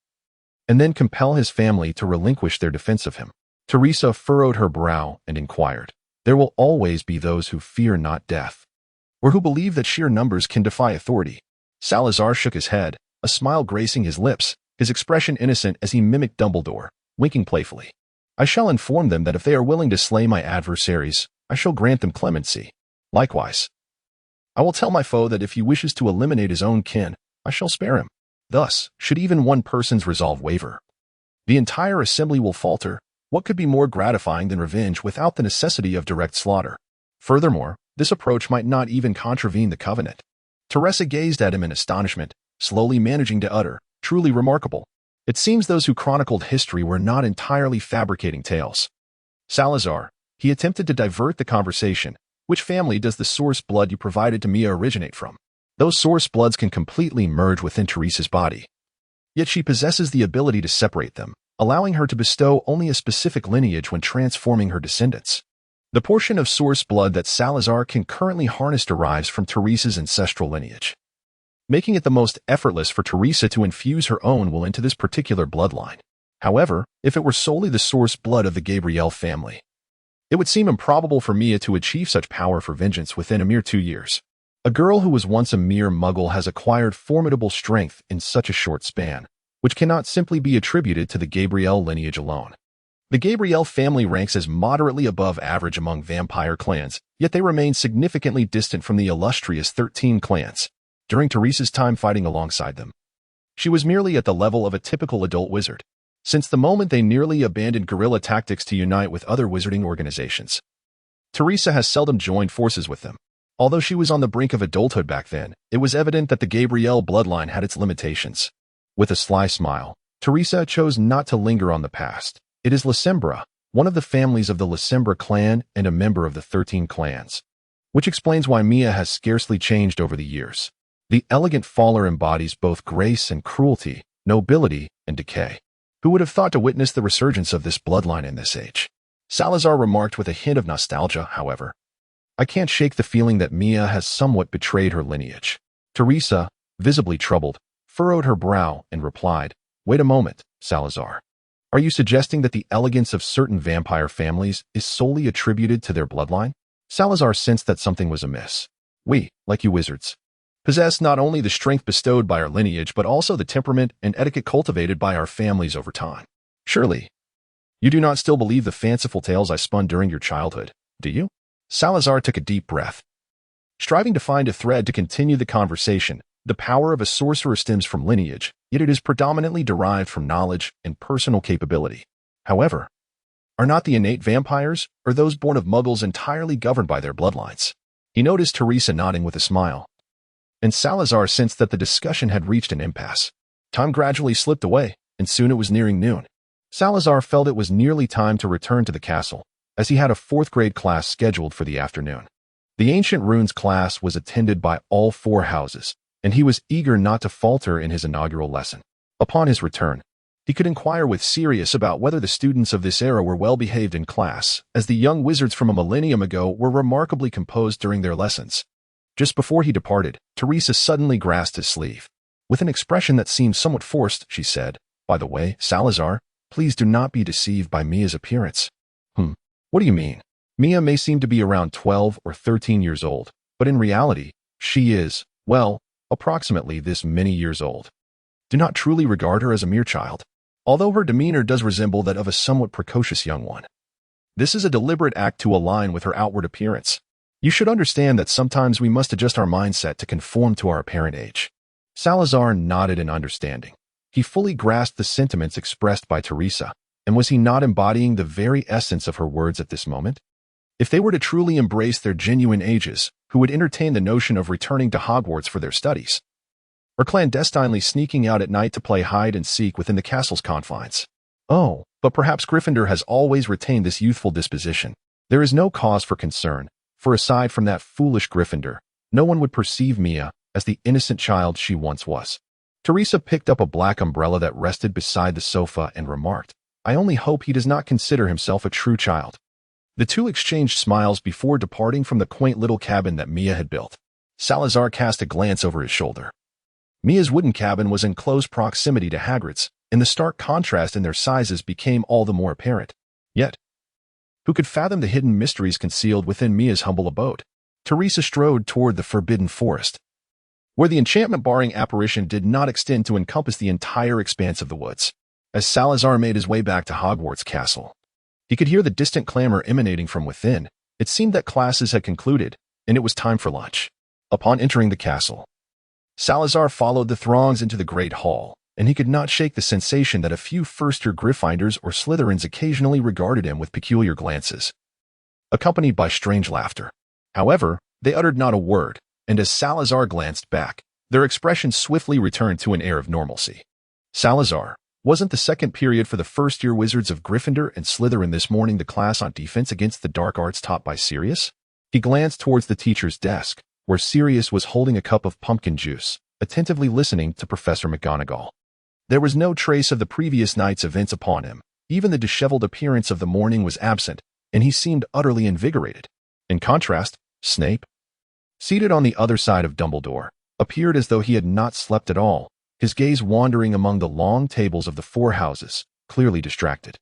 and then compel his family to relinquish their defense of him. Teresa furrowed her brow and inquired, there will always be those who fear not death, or who believe that sheer numbers can defy authority. Salazar shook his head, a smile gracing his lips, his expression innocent as he mimicked Dumbledore, winking playfully. I shall inform them that if they are willing to slay my adversaries, I shall grant them clemency. Likewise, I will tell my foe that if he wishes to eliminate his own kin, I shall spare him. Thus, should even one person's resolve waver, the entire assembly will falter. What could be more gratifying than revenge without the necessity of direct slaughter? Furthermore, this approach might not even contravene the covenant. Teresa gazed at him in astonishment, slowly managing to utter, truly remarkable. It seems those who chronicled history were not entirely fabricating tales. Salazar, he attempted to divert the conversation. Which family does the source blood you provided to Mia originate from? Those source bloods can completely merge within Teresa's body. Yet she possesses the ability to separate them, allowing her to bestow only a specific lineage when transforming her descendants. The portion of source blood that Salazar can currently harness derives from Teresa's ancestral lineage, making it the most effortless for Teresa to infuse her own will into this particular bloodline. However, if it were solely the source blood of the Gabriel family, it would seem improbable for Mia to achieve such power for vengeance within a mere 2 years. A girl who was once a mere muggle has acquired formidable strength in such a short span, which cannot simply be attributed to the Gabriel lineage alone. The Gabriel family ranks as moderately above average among vampire clans, yet they remain significantly distant from the illustrious 13 clans. During Teresa's time fighting alongside them, she was merely at the level of a typical adult wizard. Since the moment they nearly abandoned guerrilla tactics to unite with other wizarding organizations, Teresa has seldom joined forces with them. Although she was on the brink of adulthood back then, it was evident that the Gabriel bloodline had its limitations. With a sly smile, Teresa chose not to linger on the past. It is Lysembra, one of the families of the Lysembra clan and a member of the 13 clans, which explains why Mia has scarcely changed over the years. The elegant faller embodies both grace and cruelty, nobility and decay. Who would have thought to witness the resurgence of this bloodline in this age? Salazar remarked with a hint of nostalgia, however. I can't shake the feeling that Mia has somewhat betrayed her lineage. Teresa, visibly troubled, furrowed her brow and replied, wait a moment, Salazar. Are you suggesting that the elegance of certain vampire families is solely attributed to their bloodline? Salazar sensed that something was amiss. We, like you wizards, possess not only the strength bestowed by our lineage, but also the temperament and etiquette cultivated by our families over time. Surely, you do not still believe the fanciful tales I spun during your childhood, do you? Salazar took a deep breath. Striving to find a thread to continue the conversation, the power of a sorcerer stems from lineage, yet it is predominantly derived from knowledge and personal capability. However, are not the innate vampires, or those born of muggles, entirely governed by their bloodlines? He noticed Teresa nodding with a smile, and Salazar sensed that the discussion had reached an impasse. Time gradually slipped away, and soon it was nearing noon. Salazar felt it was nearly time to return to the castle, as he had a 4th grade class scheduled for the afternoon. The Ancient Runes class was attended by all 4 houses, and he was eager not to falter in his inaugural lesson. Upon his return, he could inquire with Sirius about whether the students of this era were well behaved in class, as the young wizards from a millennium ago were remarkably composed during their lessons. Just before he departed, Teresa suddenly grasped his sleeve. With an expression that seemed somewhat forced, she said, by the way, Salazar, please do not be deceived by Mia's appearance. What do you mean? Mia may seem to be around 12 or 13 years old, but in reality, she is, well, approximately this many years old. Do not truly regard her as a mere child, although her demeanor does resemble that of a somewhat precocious young one. This is a deliberate act to align with her outward appearance. You should understand that sometimes we must adjust our mindset to conform to our apparent age. Salazar nodded in understanding. He fully grasped the sentiments expressed by Teresa, and was he not embodying the very essence of her words at this moment? If they were to truly embrace their genuine ages, who would entertain the notion of returning to Hogwarts for their studies? Or clandestinely sneaking out at night to play hide-and-seek within the castle's confines? Oh, but perhaps Gryffindor has always retained this youthful disposition. There is no cause for concern, for aside from that foolish Gryffindor, no one would perceive Mia as the innocent child she once was. Teresa picked up a black umbrella that rested beside the sofa and remarked, "I only hope he does not consider himself a true child." The two exchanged smiles before departing from the quaint little cabin that Mia had built. Salazar cast a glance over his shoulder. Mia's wooden cabin was in close proximity to Hagrid's, and the stark contrast in their sizes became all the more apparent. Yet, who could fathom the hidden mysteries concealed within Mia's humble abode? Teresa strode toward the forbidden forest, where the enchantment-barring apparition did not extend to encompass the entire expanse of the woods. As Salazar made his way back to Hogwarts Castle, he could hear the distant clamor emanating from within. It seemed that classes had concluded, and it was time for lunch. Upon entering the castle, Salazar followed the throngs into the great hall, and he could not shake the sensation that a few first-year Gryffindors or Slytherins occasionally regarded him with peculiar glances, accompanied by strange laughter. However, they uttered not a word, and as Salazar glanced back, their expressions swiftly returned to an air of normalcy. Salazar, wasn't the second period for the first-year wizards of Gryffindor and Slytherin this morning the class on defense against the dark arts taught by Sirius? He glanced towards the teacher's desk, where Sirius was holding a cup of pumpkin juice, attentively listening to Professor McGonagall. There was no trace of the previous night's events upon him. Even the disheveled appearance of the morning was absent, and he seemed utterly invigorated. In contrast, Snape, seated on the other side of Dumbledore, appeared as though he had not slept at all, his gaze wandering among the long tables of the four houses, clearly distracted.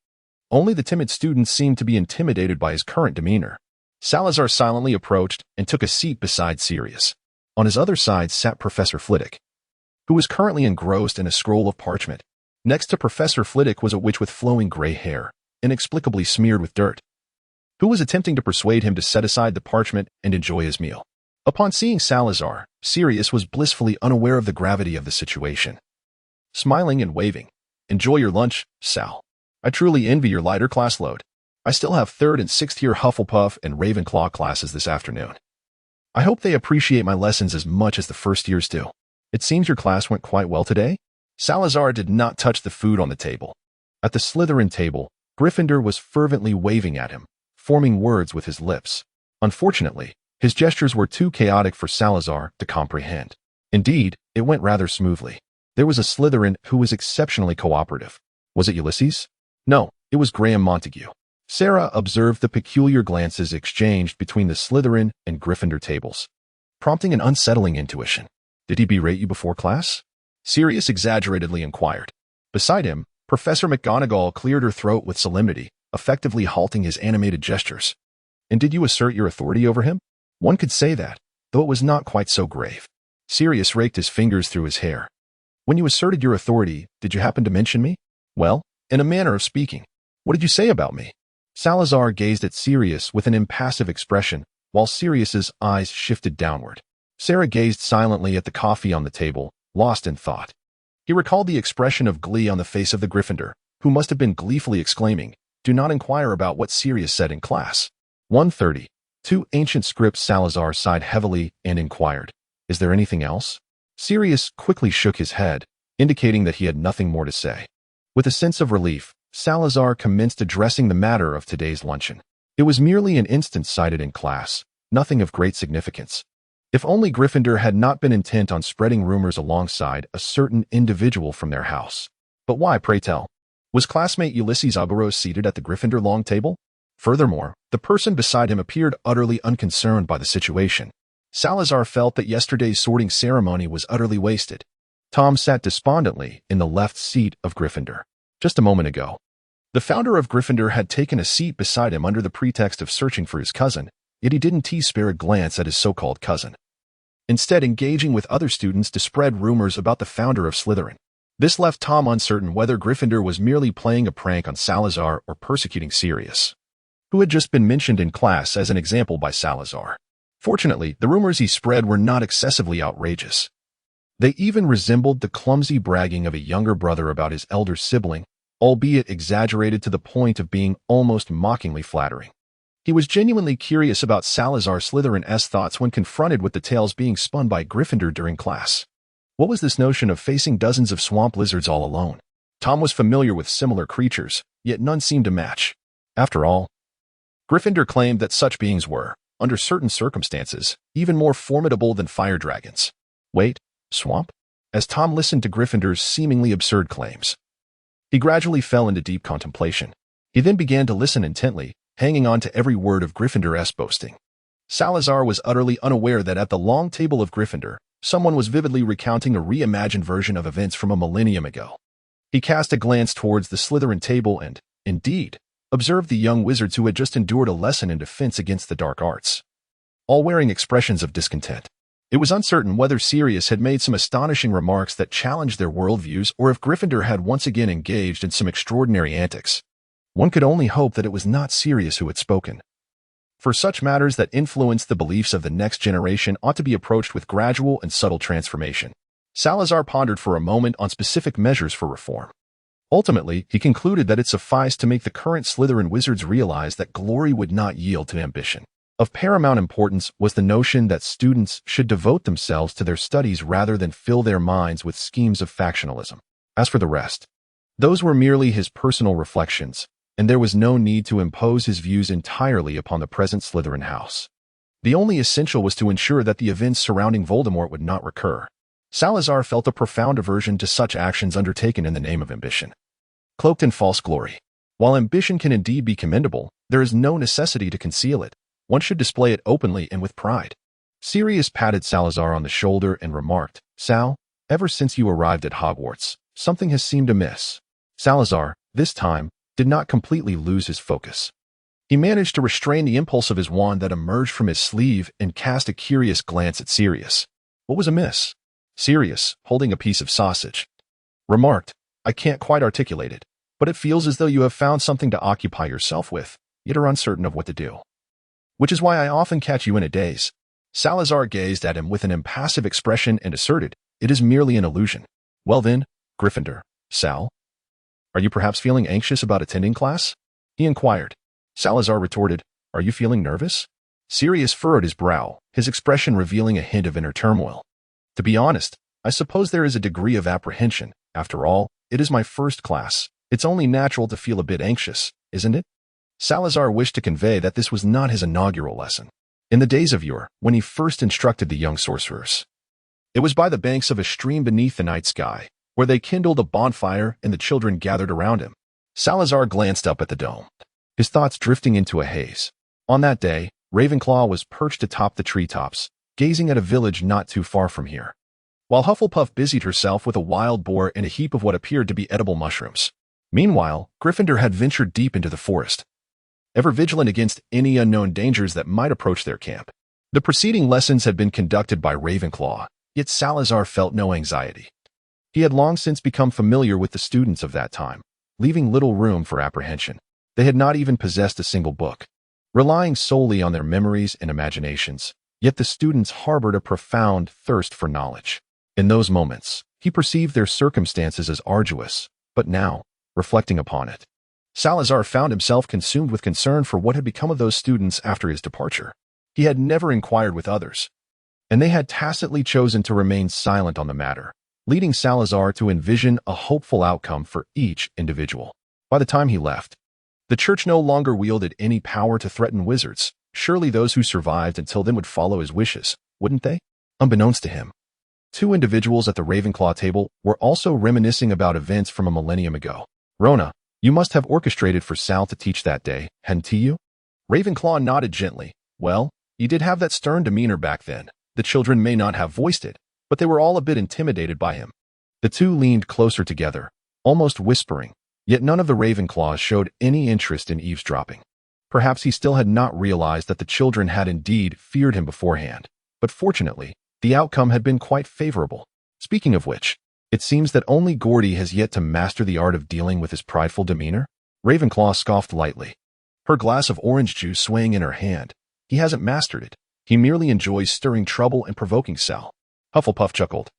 Only the timid students seemed to be intimidated by his current demeanor. Salazar silently approached and took a seat beside Sirius. On his other side sat Professor Flitwick, who was currently engrossed in a scroll of parchment. Next to Professor Flitwick was a witch with flowing gray hair, inexplicably smeared with dirt, who was attempting to persuade him to set aside the parchment and enjoy his meal. Upon seeing Salazar, Sirius was blissfully unaware of the gravity of the situation. Smiling and waving, "Enjoy your lunch, Sal. I truly envy your lighter class load. I still have 3rd and 6th year Hufflepuff and Ravenclaw classes this afternoon. I hope they appreciate my lessons as much as the first years do. It seems your class went quite well today." Salazar did not touch the food on the table. At the Slytherin table, Gryffindor was fervently waving at him, forming words with his lips. Unfortunately, his gestures were too chaotic for Salazar to comprehend. Indeed, it went rather smoothly. There was a Slytherin who was exceptionally cooperative. Was it Ulysses? No, it was Graham Montague. Sarah observed the peculiar glances exchanged between the Slytherin and Gryffindor tables, prompting an unsettling intuition. "Did he berate you before class?" Sirius exaggeratedly inquired. Beside him, Professor McGonagall cleared her throat with solemnity, effectively halting his animated gestures. "And did you assert your authority over him?" One could say that, though it was not quite so grave. Sirius raked his fingers through his hair. "When you asserted your authority, did you happen to mention me?" "Well, in a manner of speaking. What did you say about me?" Salazar gazed at Sirius with an impassive expression, while Sirius's eyes shifted downward. Sarah gazed silently at the coffee on the table, lost in thought. He recalled the expression of glee on the face of the Gryffindor, who must have been gleefully exclaiming, "Do not inquire about what Sirius said in class." 1:30. Two ancient scripts. Salazar sighed heavily and inquired, "Is there anything else?" Sirius quickly shook his head, indicating that he had nothing more to say. With a sense of relief, Salazar commenced addressing the matter of today's luncheon. It was merely an instance cited in class, nothing of great significance. If only Gryffindor had not been intent on spreading rumors alongside a certain individual from their house. But why, pray tell? Was classmate Ulysses Ugaros seated at the Gryffindor long table? Furthermore, the person beside him appeared utterly unconcerned by the situation. Salazar felt that yesterday's sorting ceremony was utterly wasted. Tom sat despondently in the left seat of Gryffindor. Just a moment ago, the founder of Gryffindor had taken a seat beside him under the pretext of searching for his cousin, yet he didn't spare a glance at his so-called cousin, instead engaging with other students to spread rumors about the founder of Slytherin. This left Tom uncertain whether Gryffindor was merely playing a prank on Salazar or persecuting Sirius, who had just been mentioned in class as an example by Salazar. Fortunately, the rumors he spread were not excessively outrageous. They even resembled the clumsy bragging of a younger brother about his elder sibling, albeit exaggerated to the point of being almost mockingly flattering. He was genuinely curious about Salazar Slytherin's thoughts when confronted with the tales being spun by Gryffindor during class. What was this notion of facing dozens of swamp lizards all alone? Tom was familiar with similar creatures, yet none seemed to match. After all, Gryffindor claimed that such beings were, under certain circumstances, even more formidable than fire dragons. Wait, swamp? As Tom listened to Gryffindor's seemingly absurd claims, he gradually fell into deep contemplation. He then began to listen intently, hanging on to every word of Gryffindor's boasting. Salazar was utterly unaware that at the long table of Gryffindor, someone was vividly recounting a reimagined version of events from a millennium ago. He cast a glance towards the Slytherin table and, indeed, observed the young wizards who had just endured a lesson in defense against the dark arts, all wearing expressions of discontent. It was uncertain whether Sirius had made some astonishing remarks that challenged their worldviews or if Gryffindor had once again engaged in some extraordinary antics. One could only hope that it was not Sirius who had spoken. For such matters that influence the beliefs of the next generation ought to be approached with gradual and subtle transformation. Salazar pondered for a moment on specific measures for reform. Ultimately, he concluded that it sufficed to make the current Slytherin wizards realize that glory would not yield to ambition. Of paramount importance was the notion that students should devote themselves to their studies rather than fill their minds with schemes of factionalism. As for the rest, those were merely his personal reflections, and there was no need to impose his views entirely upon the present Slytherin house. The only essential was to ensure that the events surrounding Voldemort would not recur. Salazar felt a profound aversion to such actions undertaken in the name of ambition, cloaked in false glory. While ambition can indeed be commendable, there is no necessity to conceal it. One should display it openly and with pride. Sirius patted Salazar on the shoulder and remarked, "Sal, ever since you arrived at Hogwarts, something has seemed amiss." Salazar, this time, did not completely lose his focus. He managed to restrain the impulse of his wand that emerged from his sleeve and cast a curious glance at Sirius. What was amiss? Sirius, holding a piece of sausage, remarked, "I can't quite articulate it, but it feels as though you have found something to occupy yourself with, yet are uncertain of what to do. Which is why I often catch you in a daze." Salazar gazed at him with an impassive expression and asserted, "It is merely an illusion." "Well then, Gryffindor, Sal, are you perhaps feeling anxious about attending class?" he inquired. Salazar retorted, "Are you feeling nervous?" Sirius furrowed his brow, his expression revealing a hint of inner turmoil. "To be honest, I suppose there is a degree of apprehension. After all, it is my first class. It's only natural to feel a bit anxious, isn't it?" Salazar wished to convey that this was not his inaugural lesson. In the days of yore, when he first instructed the young sorcerers, it was by the banks of a stream beneath the night sky, where they kindled a bonfire and the children gathered around him. Salazar glanced up at the dome, his thoughts drifting into a haze. On that day, Ravenclaw was perched atop the treetops, gazing at a village not too far from here, while Hufflepuff busied herself with a wild boar and a heap of what appeared to be edible mushrooms. Meanwhile, Gryffindor had ventured deep into the forest, ever vigilant against any unknown dangers that might approach their camp. The preceding lessons had been conducted by Ravenclaw, yet Salazar felt no anxiety. He had long since become familiar with the students of that time, leaving little room for apprehension. They had not even possessed a single book, relying solely on their memories and imaginations, yet the students harbored a profound thirst for knowledge. In those moments, he perceived their circumstances as arduous, but now, reflecting upon it, Salazar found himself consumed with concern for what had become of those students after his departure. He had never inquired with others, and they had tacitly chosen to remain silent on the matter, leading Salazar to envision a hopeful outcome for each individual. By the time he left, the church no longer wielded any power to threaten wizards. Surely those who survived until then would follow his wishes, wouldn't they? Unbeknownst to him, two individuals at the Ravenclaw table were also reminiscing about events from a millennium ago. "Rona, you must have orchestrated for Sal to teach that day, hadn't you?" Ravenclaw nodded gently. "Well, he did have that stern demeanor back then. The children may not have voiced it, but they were all a bit intimidated by him." The two leaned closer together, almost whispering, yet none of the Ravenclaws showed any interest in eavesdropping. Perhaps he still had not realized that the children had indeed feared him beforehand, but fortunately, the outcome had been quite favorable. Speaking of which, it seems that only Gordy has yet to master the art of dealing with his prideful demeanor. Ravenclaw scoffed lightly, her glass of orange juice swaying in her hand. "He hasn't mastered it. He merely enjoys stirring trouble and provoking Sal." Hufflepuff chuckled.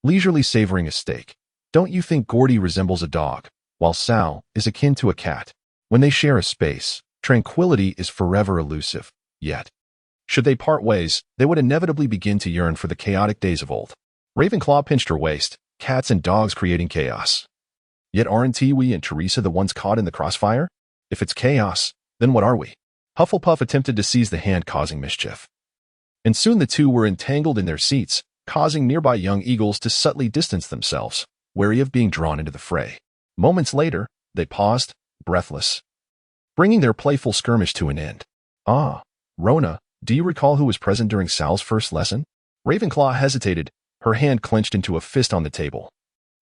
leisurely savoring a steak. Don't you think Gordy resembles a dog, while Sal is akin to a cat? When they share a space, tranquility is forever elusive. Yet, should they part ways, they would inevitably begin to yearn for the chaotic days of old. Ravenclaw pinched her waist, cats and dogs creating chaos. Yet aren't we and Teresa the ones caught in the crossfire? If it's chaos, then what are we? Hufflepuff attempted to seize the hand causing mischief. And soon the two were entangled in their seats, causing nearby young eagles to subtly distance themselves, wary of being drawn into the fray. Moments later, they paused, breathless, bringing their playful skirmish to an end. Ah, Rona, do you recall who was present during Sal's first lesson? Ravenclaw hesitated, her hand clenched into a fist on the table.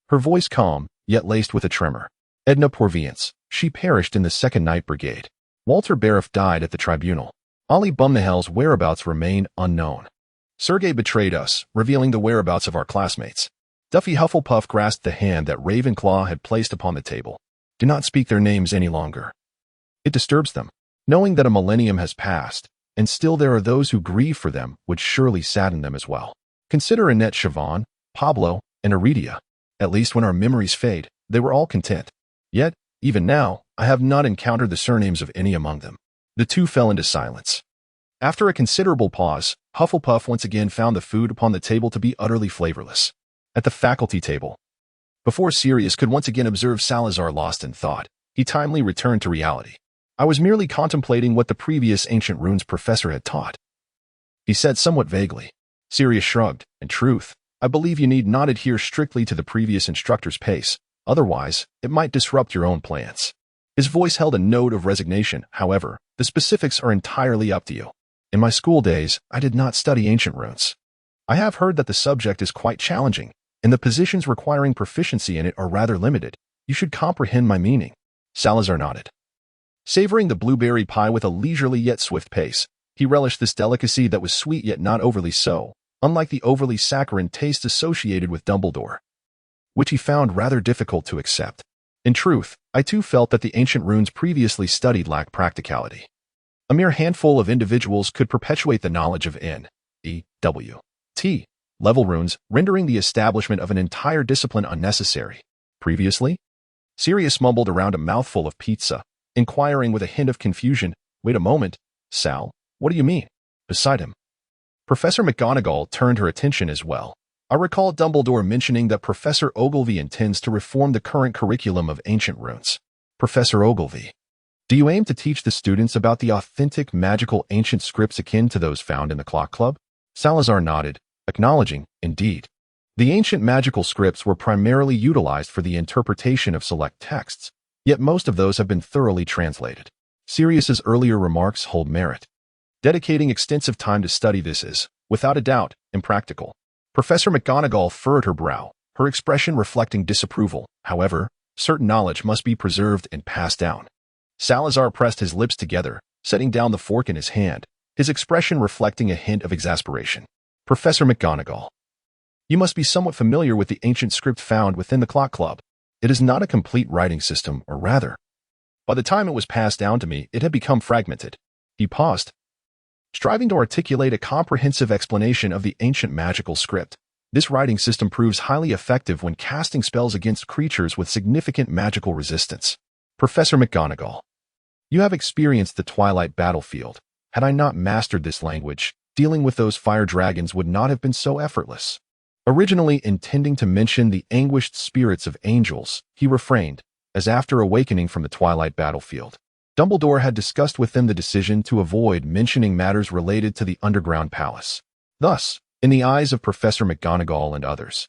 Her voice calm, yet laced with a tremor. Edna Porviance, she perished in the 2nd Night Brigade. Walter Bariff died at the tribunal. Ollie Bumnahell's whereabouts remain unknown. Sergei betrayed us, revealing the whereabouts of our classmates. Duffy Hufflepuff grasped the hand that Ravenclaw had placed upon the table. Do not speak their names any longer. It disturbs them. Knowing that a millennium has passed, and still there are those who grieve for them, would surely sadden them as well. Consider Annette Siobhan, Pablo, and Iridia. At least when our memories fade, they were all content. Yet, even now, I have not encountered the surnames of any among them. The two fell into silence. After a considerable pause, Hufflepuff once again found the food upon the table to be utterly flavorless. At the faculty table, before Sirius could once again observe Salazar lost in thought, he timely returned to reality. I was merely contemplating what the previous ancient runes professor had taught, he said somewhat vaguely. Sirius shrugged. In truth, I believe you need not adhere strictly to the previous instructor's pace, otherwise, it might disrupt your own plans. His voice held a note of resignation. However, the specifics are entirely up to you. In my school days, I did not study ancient runes. I have heard that the subject is quite challenging, and the positions requiring proficiency in it are rather limited. You should comprehend my meaning. Salazar nodded. Savoring the blueberry pie with a leisurely yet swift pace, he relished this delicacy that was sweet yet not overly so, unlike the overly saccharine taste associated with Dumbledore, which he found rather difficult to accept. In truth, I too felt that the ancient runes previously studied lacked practicality. A mere handful of individuals could perpetuate the knowledge of N.E.W.T. level runes, rendering the establishment of an entire discipline unnecessary. Previously? Sirius mumbled around a mouthful of pizza, inquiring with a hint of confusion, Wait a moment, Sal, what do you mean? Beside him, Professor McGonagall turned her attention as well. I recall Dumbledore mentioning that Professor Ogilvy intends to reform the current curriculum of ancient runes. Professor Ogilvy, do you aim to teach the students about the authentic magical ancient scripts akin to those found in the Clock Club? Salazar nodded, acknowledging, indeed. The ancient magical scripts were primarily utilized for the interpretation of select texts, yet most of those have been thoroughly translated. Sirius's earlier remarks hold merit. Dedicating extensive time to study this is, without a doubt, impractical. Professor McGonagall furrowed her brow, her expression reflecting disapproval. However, certain knowledge must be preserved and passed down. Salazar pressed his lips together, setting down the fork in his hand, his expression reflecting a hint of exasperation. Professor McGonagall, you must be somewhat familiar with the ancient script found within the Clock Club. It is not a complete writing system, or rather, by the time it was passed down to me, it had become fragmented. He paused, striving to articulate a comprehensive explanation of the ancient magical script. This writing system proves highly effective when casting spells against creatures with significant magical resistance. Professor McGonagall, you have experienced the Twilight battlefield. Had I not mastered this language, dealing with those fire dragons would not have been so effortless. Originally intending to mention the anguished spirits of angels, he refrained, as after awakening from the Twilight battlefield, Dumbledore had discussed with them the decision to avoid mentioning matters related to the underground palace. Thus, in the eyes of Professor McGonagall and others,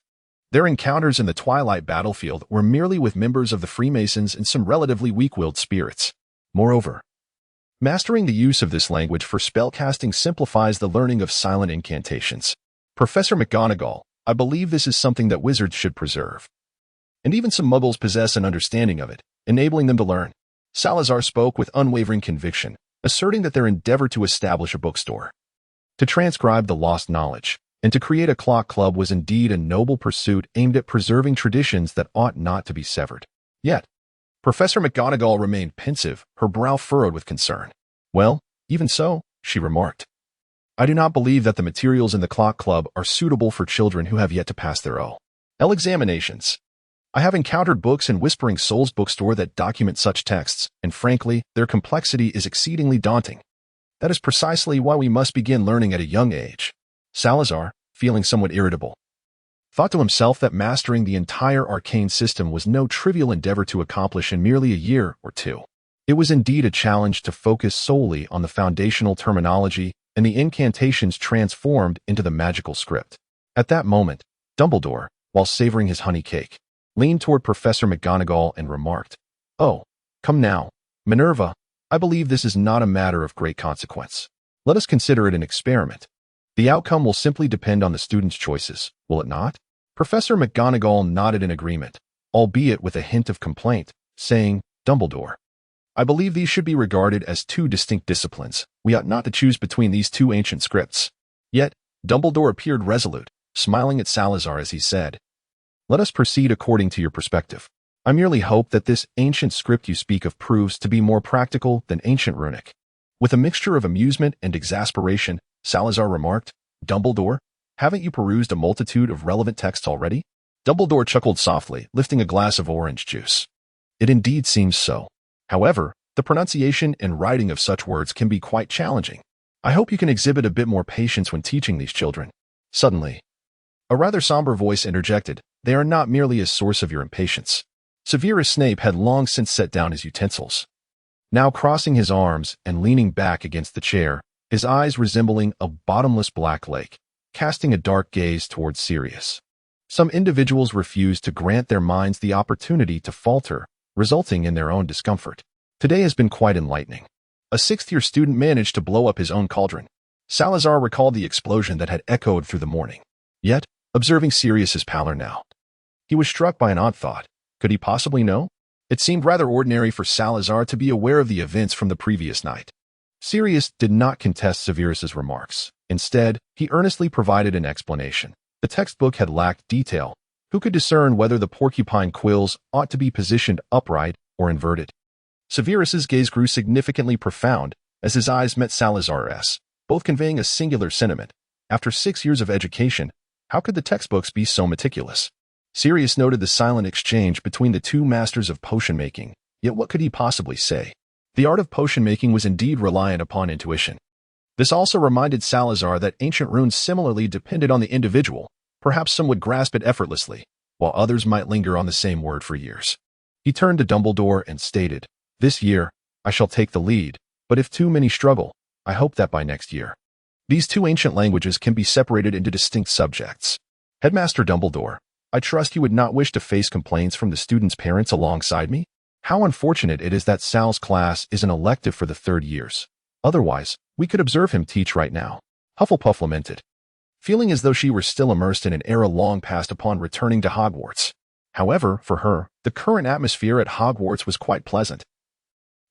their encounters in the Twilight battlefield were merely with members of the Freemasons and some relatively weak-willed spirits. Moreover, mastering the use of this language for spellcasting simplifies the learning of silent incantations. Professor McGonagall, I believe this is something that wizards should preserve. And even some muggles possess an understanding of it, enabling them to learn. Salazar spoke with unwavering conviction, asserting that their endeavor to establish a bookstore, to transcribe the lost knowledge, and to create a clock club was indeed a noble pursuit aimed at preserving traditions that ought not to be severed. Yet, Professor McGonagall remained pensive, her brow furrowed with concern. Well, even so, she remarked, I do not believe that the materials in the clock club are suitable for children who have yet to pass their O Examinations. I have encountered books in Whispering Souls bookstore that document such texts, and frankly, their complexity is exceedingly daunting. That is precisely why we must begin learning at a young age. Salazar, feeling somewhat irritable, thought to himself that mastering the entire arcane system was no trivial endeavor to accomplish in merely a year or two. It was indeed a challenge to focus solely on the foundational terminology and the incantations transformed into the magical script. At that moment, Dumbledore, while savoring his honey cake, leaned toward Professor McGonagall and remarked, "Oh, come now, Minerva, I believe this is not a matter of great consequence. Let us consider it an experiment. The outcome will simply depend on the student's choices, will it not?" Professor McGonagall nodded in agreement, albeit with a hint of complaint, saying, "Dumbledore, I believe these should be regarded as two distinct disciplines. We ought not to choose between these two ancient scripts." Yet, Dumbledore appeared resolute, smiling at Salazar as he said, "Let us proceed according to your perspective. I merely hope that this ancient script you speak of proves to be more practical than ancient runic." With a mixture of amusement and exasperation, Salazar remarked, "Dumbledore, haven't you perused a multitude of relevant texts already?" Dumbledore chuckled softly, lifting a glass of orange juice. "It indeed seems so. However, the pronunciation and writing of such words can be quite challenging. I hope you can exhibit a bit more patience when teaching these children." Suddenly, a rather somber voice interjected, "They are not merely a source of your impatience." Severus Snape had long since set down his utensils. Now crossing his arms and leaning back against the chair, his eyes resembling a bottomless black lake, casting a dark gaze towards Sirius. Some individuals refuse to grant their minds the opportunity to falter, resulting in their own discomfort. Today has been quite enlightening. A sixth-year student managed to blow up his own cauldron. Salazar recalled the explosion that had echoed through the morning. Yet, observing Sirius's pallor now, he was struck by an odd thought. Could he possibly know? It seemed rather ordinary for Salazar to be aware of the events from the previous night. Sirius did not contest Severus's remarks. Instead, he earnestly provided an explanation. The textbook had lacked detail. Who could discern whether the porcupine quills ought to be positioned upright or inverted? Severus's gaze grew significantly profound as his eyes met Salazar's, both conveying a singular sentiment. After 6 years of education, how could the textbooks be so meticulous? Sirius noted the silent exchange between the two masters of potion-making, yet what could he possibly say? The art of potion-making was indeed reliant upon intuition. This also reminded Salazar that ancient runes similarly depended on the individual. Perhaps some would grasp it effortlessly, while others might linger on the same word for years. He turned to Dumbledore and stated, "This year, I shall take the lead, but if too many struggle, I hope that by next year." These two ancient languages can be separated into distinct subjects. Headmaster Dumbledore, I trust you would not wish to face complaints from the students' parents alongside me? How unfortunate it is that Sal's class is an elective for the 3rd years. Otherwise, we could observe him teach right now. Hufflepuff lamented, feeling as though she were still immersed in an era long past upon returning to Hogwarts. However, for her, the current atmosphere at Hogwarts was quite pleasant.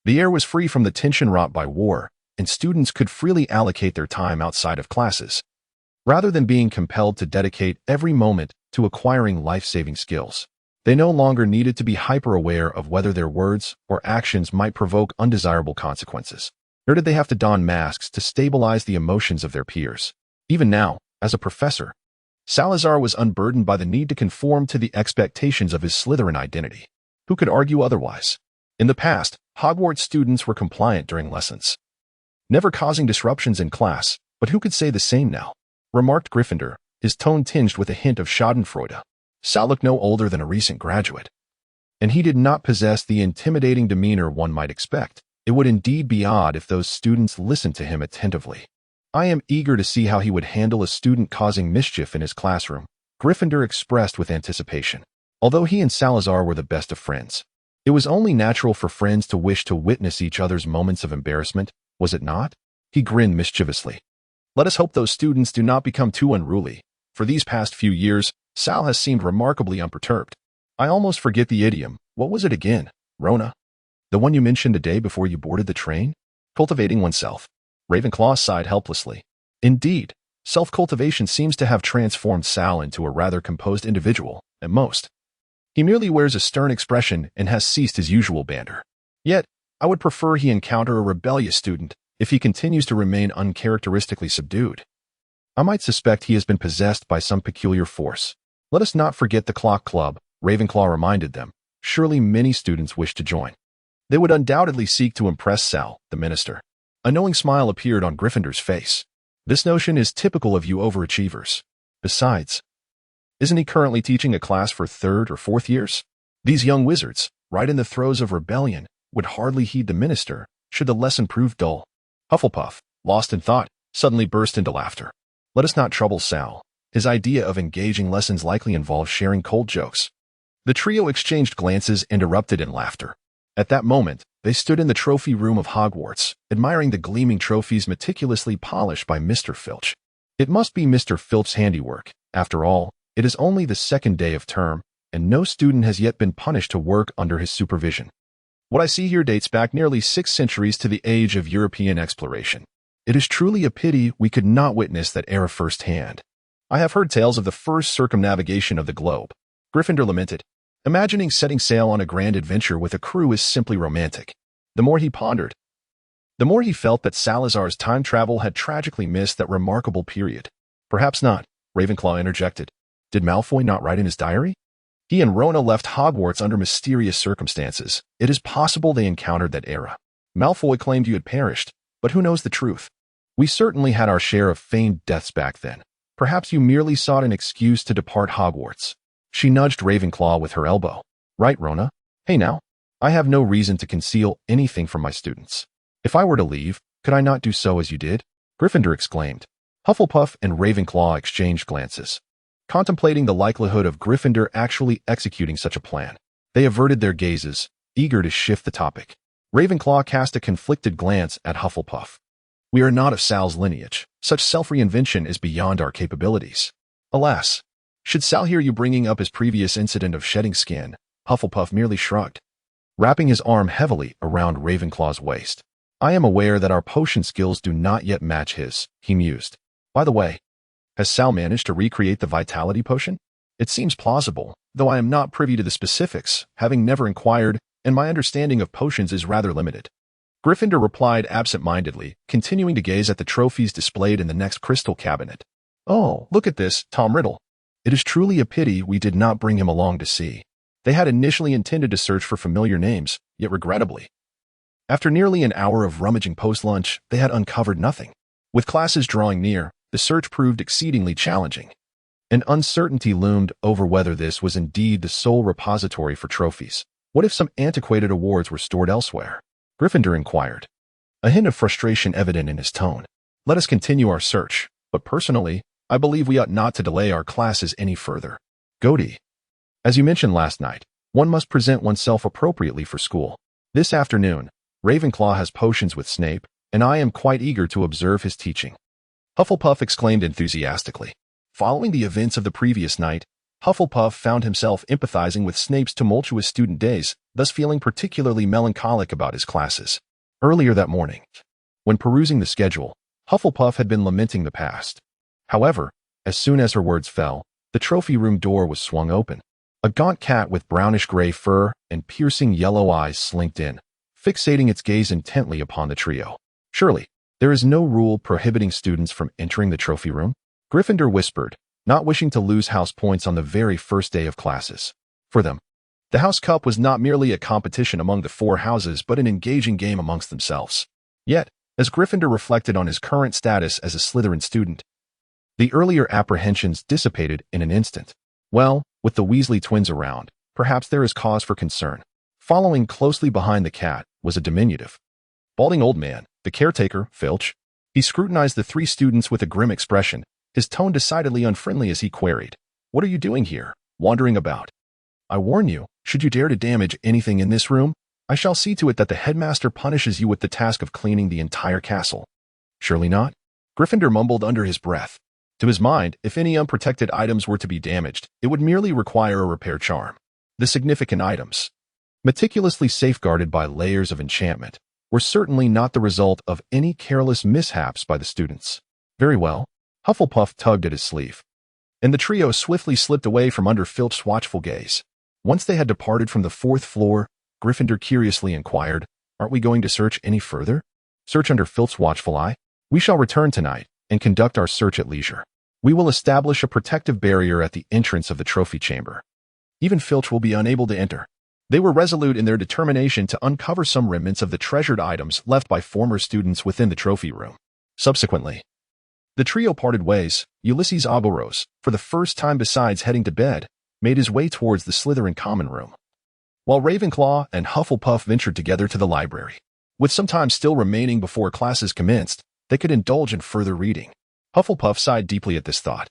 The air was free from the tension wrought by war, and students could freely allocate their time outside of classes, rather than being compelled to dedicate every moment to acquiring life-saving skills. They no longer needed to be hyper-aware of whether their words or actions might provoke undesirable consequences, nor did they have to don masks to stabilize the emotions of their peers. Even now, as a professor, Salazar was unburdened by the need to conform to the expectations of his Slytherin identity. Who could argue otherwise? In the past, Hogwarts students were compliant during lessons, never causing disruptions in class, but who could say the same now? Remarked Gryffindor, his tone tinged with a hint of schadenfreude. Sal looked no older than a recent graduate, and he did not possess the intimidating demeanor one might expect. It would indeed be odd if those students listened to him attentively. I am eager to see how he would handle a student causing mischief in his classroom, Gryffindor expressed with anticipation. Although he and Salazar were the best of friends, it was only natural for friends to wish to witness each other's moments of embarrassment, was it not? He grinned mischievously. Let us hope those students do not become too unruly. For these past few years, Sal has seemed remarkably unperturbed. I almost forget the idiom. What was it again, Rona? The one you mentioned the day before you boarded the train? Cultivating oneself. Ravenclaw sighed helplessly. Indeed, self-cultivation seems to have transformed Sal into a rather composed individual, at most. He merely wears a stern expression and has ceased his usual banter. Yet, I would prefer he encounter a rebellious student if he continues to remain uncharacteristically subdued. I might suspect he has been possessed by some peculiar force. Let us not forget the clock club, Ravenclaw reminded them. Surely many students wish to join. They would undoubtedly seek to impress Sal, the minister. A knowing smile appeared on Gryffindor's face. This notion is typical of you overachievers. Besides, isn't he currently teaching a class for 3rd or 4th years? These young wizards, right in the throes of rebellion, would hardly heed the minister, should the lesson prove dull. Hufflepuff, lost in thought, suddenly burst into laughter. Let us not trouble Sal. His idea of engaging lessons likely involves sharing cold jokes. The trio exchanged glances and erupted in laughter. At that moment, they stood in the trophy room of Hogwarts, admiring the gleaming trophies meticulously polished by Mr. Filch. It must be Mr. Filch's handiwork. After all, it is only the 2nd day of term, and no student has yet been punished to work under his supervision. What I see here dates back nearly 6 centuries to the age of European exploration. It is truly a pity we could not witness that era firsthand. I have heard tales of the first circumnavigation of the globe. Gryffindor lamented. Imagining setting sail on a grand adventure with a crew is simply romantic. The more he pondered, the more he felt that Salazar's time travel had tragically missed that remarkable period. Perhaps not, Ravenclaw interjected. Did Malfoy not write in his diary? He and Rona left Hogwarts under mysterious circumstances. It is possible they encountered that era. Malfoy claimed you had perished, but who knows the truth? We certainly had our share of feigned deaths back then. Perhaps you merely sought an excuse to depart Hogwarts. She nudged Ravenclaw with her elbow. Right, Rona? Hey now. I have no reason to conceal anything from my students. If I were to leave, could I not do so as you did? Gryffindor exclaimed. Hufflepuff and Ravenclaw exchanged glances. Contemplating the likelihood of Gryffindor actually executing such a plan, they averted their gazes, eager to shift the topic. Ravenclaw cast a conflicted glance at Hufflepuff. We are not of Sal's lineage. Such self-reinvention is beyond our capabilities. Alas, should Sal hear you bringing up his previous incident of shedding skin, Hufflepuff merely shrugged, wrapping his arm heavily around Ravenclaw's waist. I am aware that our potion skills do not yet match his, he mused. By the way, has Sal managed to recreate the vitality potion? It seems plausible, though I am not privy to the specifics, having never inquired, and my understanding of potions is rather limited. Gryffindor replied absent-mindedly, continuing to gaze at the trophies displayed in the next crystal cabinet. Oh, look at this, Tom Riddle. It is truly a pity we did not bring him along to see. They had initially intended to search for familiar names, yet regrettably, after nearly an hour of rummaging post-lunch, they had uncovered nothing. With classes drawing near, the search proved exceedingly challenging. An uncertainty loomed over whether this was indeed the sole repository for trophies. What if some antiquated awards were stored elsewhere? Gryffindor inquired, a hint of frustration evident in his tone. Let us continue our search, but personally, I believe we ought not to delay our classes any further. Goaty. As you mentioned last night, one must present oneself appropriately for school. This afternoon, Ravenclaw has potions with Snape, and I am quite eager to observe his teaching. Hufflepuff exclaimed enthusiastically. Following the events of the previous night, Hufflepuff found himself empathizing with Snape's tumultuous student days, thus feeling particularly melancholic about his classes. Earlier that morning, when perusing the schedule, Hufflepuff had been lamenting the past. However, as soon as her words fell, the trophy room door was swung open. A gaunt cat with brownish-gray fur and piercing yellow eyes slinked in, fixating its gaze intently upon the trio. Surely, there is no rule prohibiting students from entering the trophy room? Gryffindor whispered, not wishing to lose house points on the very first day of classes. For them, the House Cup was not merely a competition among the 4 houses but an engaging game amongst themselves. Yet, as Gryffindor reflected on his current status as a Slytherin student, the earlier apprehensions dissipated in an instant. Well, with the Weasley twins around, perhaps there is cause for concern. Following closely behind the cat was a diminutive, balding old man, the caretaker, Filch. He scrutinized the 3 students with a grim expression, his tone decidedly unfriendly as he queried, "What are you doing here, wandering about? I warn you, should you dare to damage anything in this room, I shall see to it that the headmaster punishes you with the task of cleaning the entire castle." Surely not? Gryffindor mumbled under his breath. To his mind, if any unprotected items were to be damaged, it would merely require a repair charm. The significant items, meticulously safeguarded by layers of enchantment, were certainly not the result of any careless mishaps by the students. Very well. Hufflepuff tugged at his sleeve, and the trio swiftly slipped away from under Filch's watchful gaze. Once they had departed from the 4th floor, Gryffindor curiously inquired, "Aren't we going to search any further? Search under Filch's watchful eye? We shall return tonight and conduct our search at leisure." We will establish a protective barrier at the entrance of the trophy chamber. Even Filch will be unable to enter. They were resolute in their determination to uncover some remnants of the treasured items left by former students within the trophy room. Subsequently, the trio parted ways. Ulysses Agoros, for the first time besides heading to bed, made his way towards the Slytherin common room, while Ravenclaw and Hufflepuff ventured together to the library. With some time still remaining before classes commenced, they could indulge in further reading. Hufflepuff sighed deeply at this thought.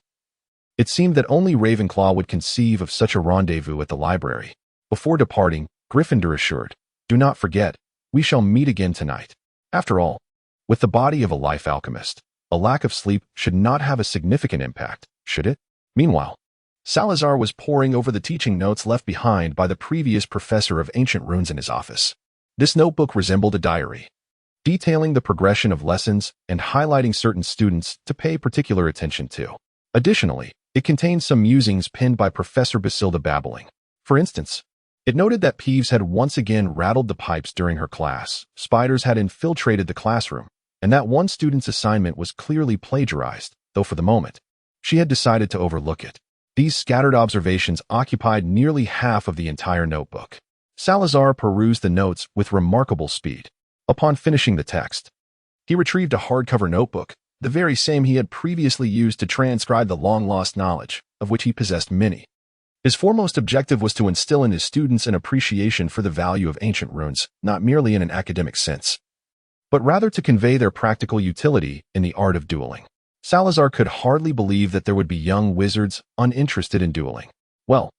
It seemed that only Ravenclaw would conceive of such a rendezvous at the library. Before departing, Gryffindor assured, "Do not forget, we shall meet again tonight." After all, with the body of a life alchemist, a lack of sleep should not have a significant impact, should it? Meanwhile, Salazar was poring over the teaching notes left behind by the previous professor of ancient runes in his office. This notebook resembled a diary, detailing the progression of lessons and highlighting certain students to pay particular attention to. Additionally, it contained some musings penned by Professor Basilda Babbling. For instance, it noted that Peeves had once again rattled the pipes during her class, spiders had infiltrated the classroom, and that one student's assignment was clearly plagiarized, though for the moment, she had decided to overlook it. These scattered observations occupied nearly half of the entire notebook. Salazar perused the notes with remarkable speed. Upon finishing the text, he retrieved a hardcover notebook, the very same he had previously used to transcribe the long-lost knowledge, of which he possessed many. His foremost objective was to instill in his students an appreciation for the value of ancient runes, not merely in an academic sense, but rather to convey their practical utility in the art of dueling. Salazar could hardly believe that there would be young wizards uninterested in dueling. Well,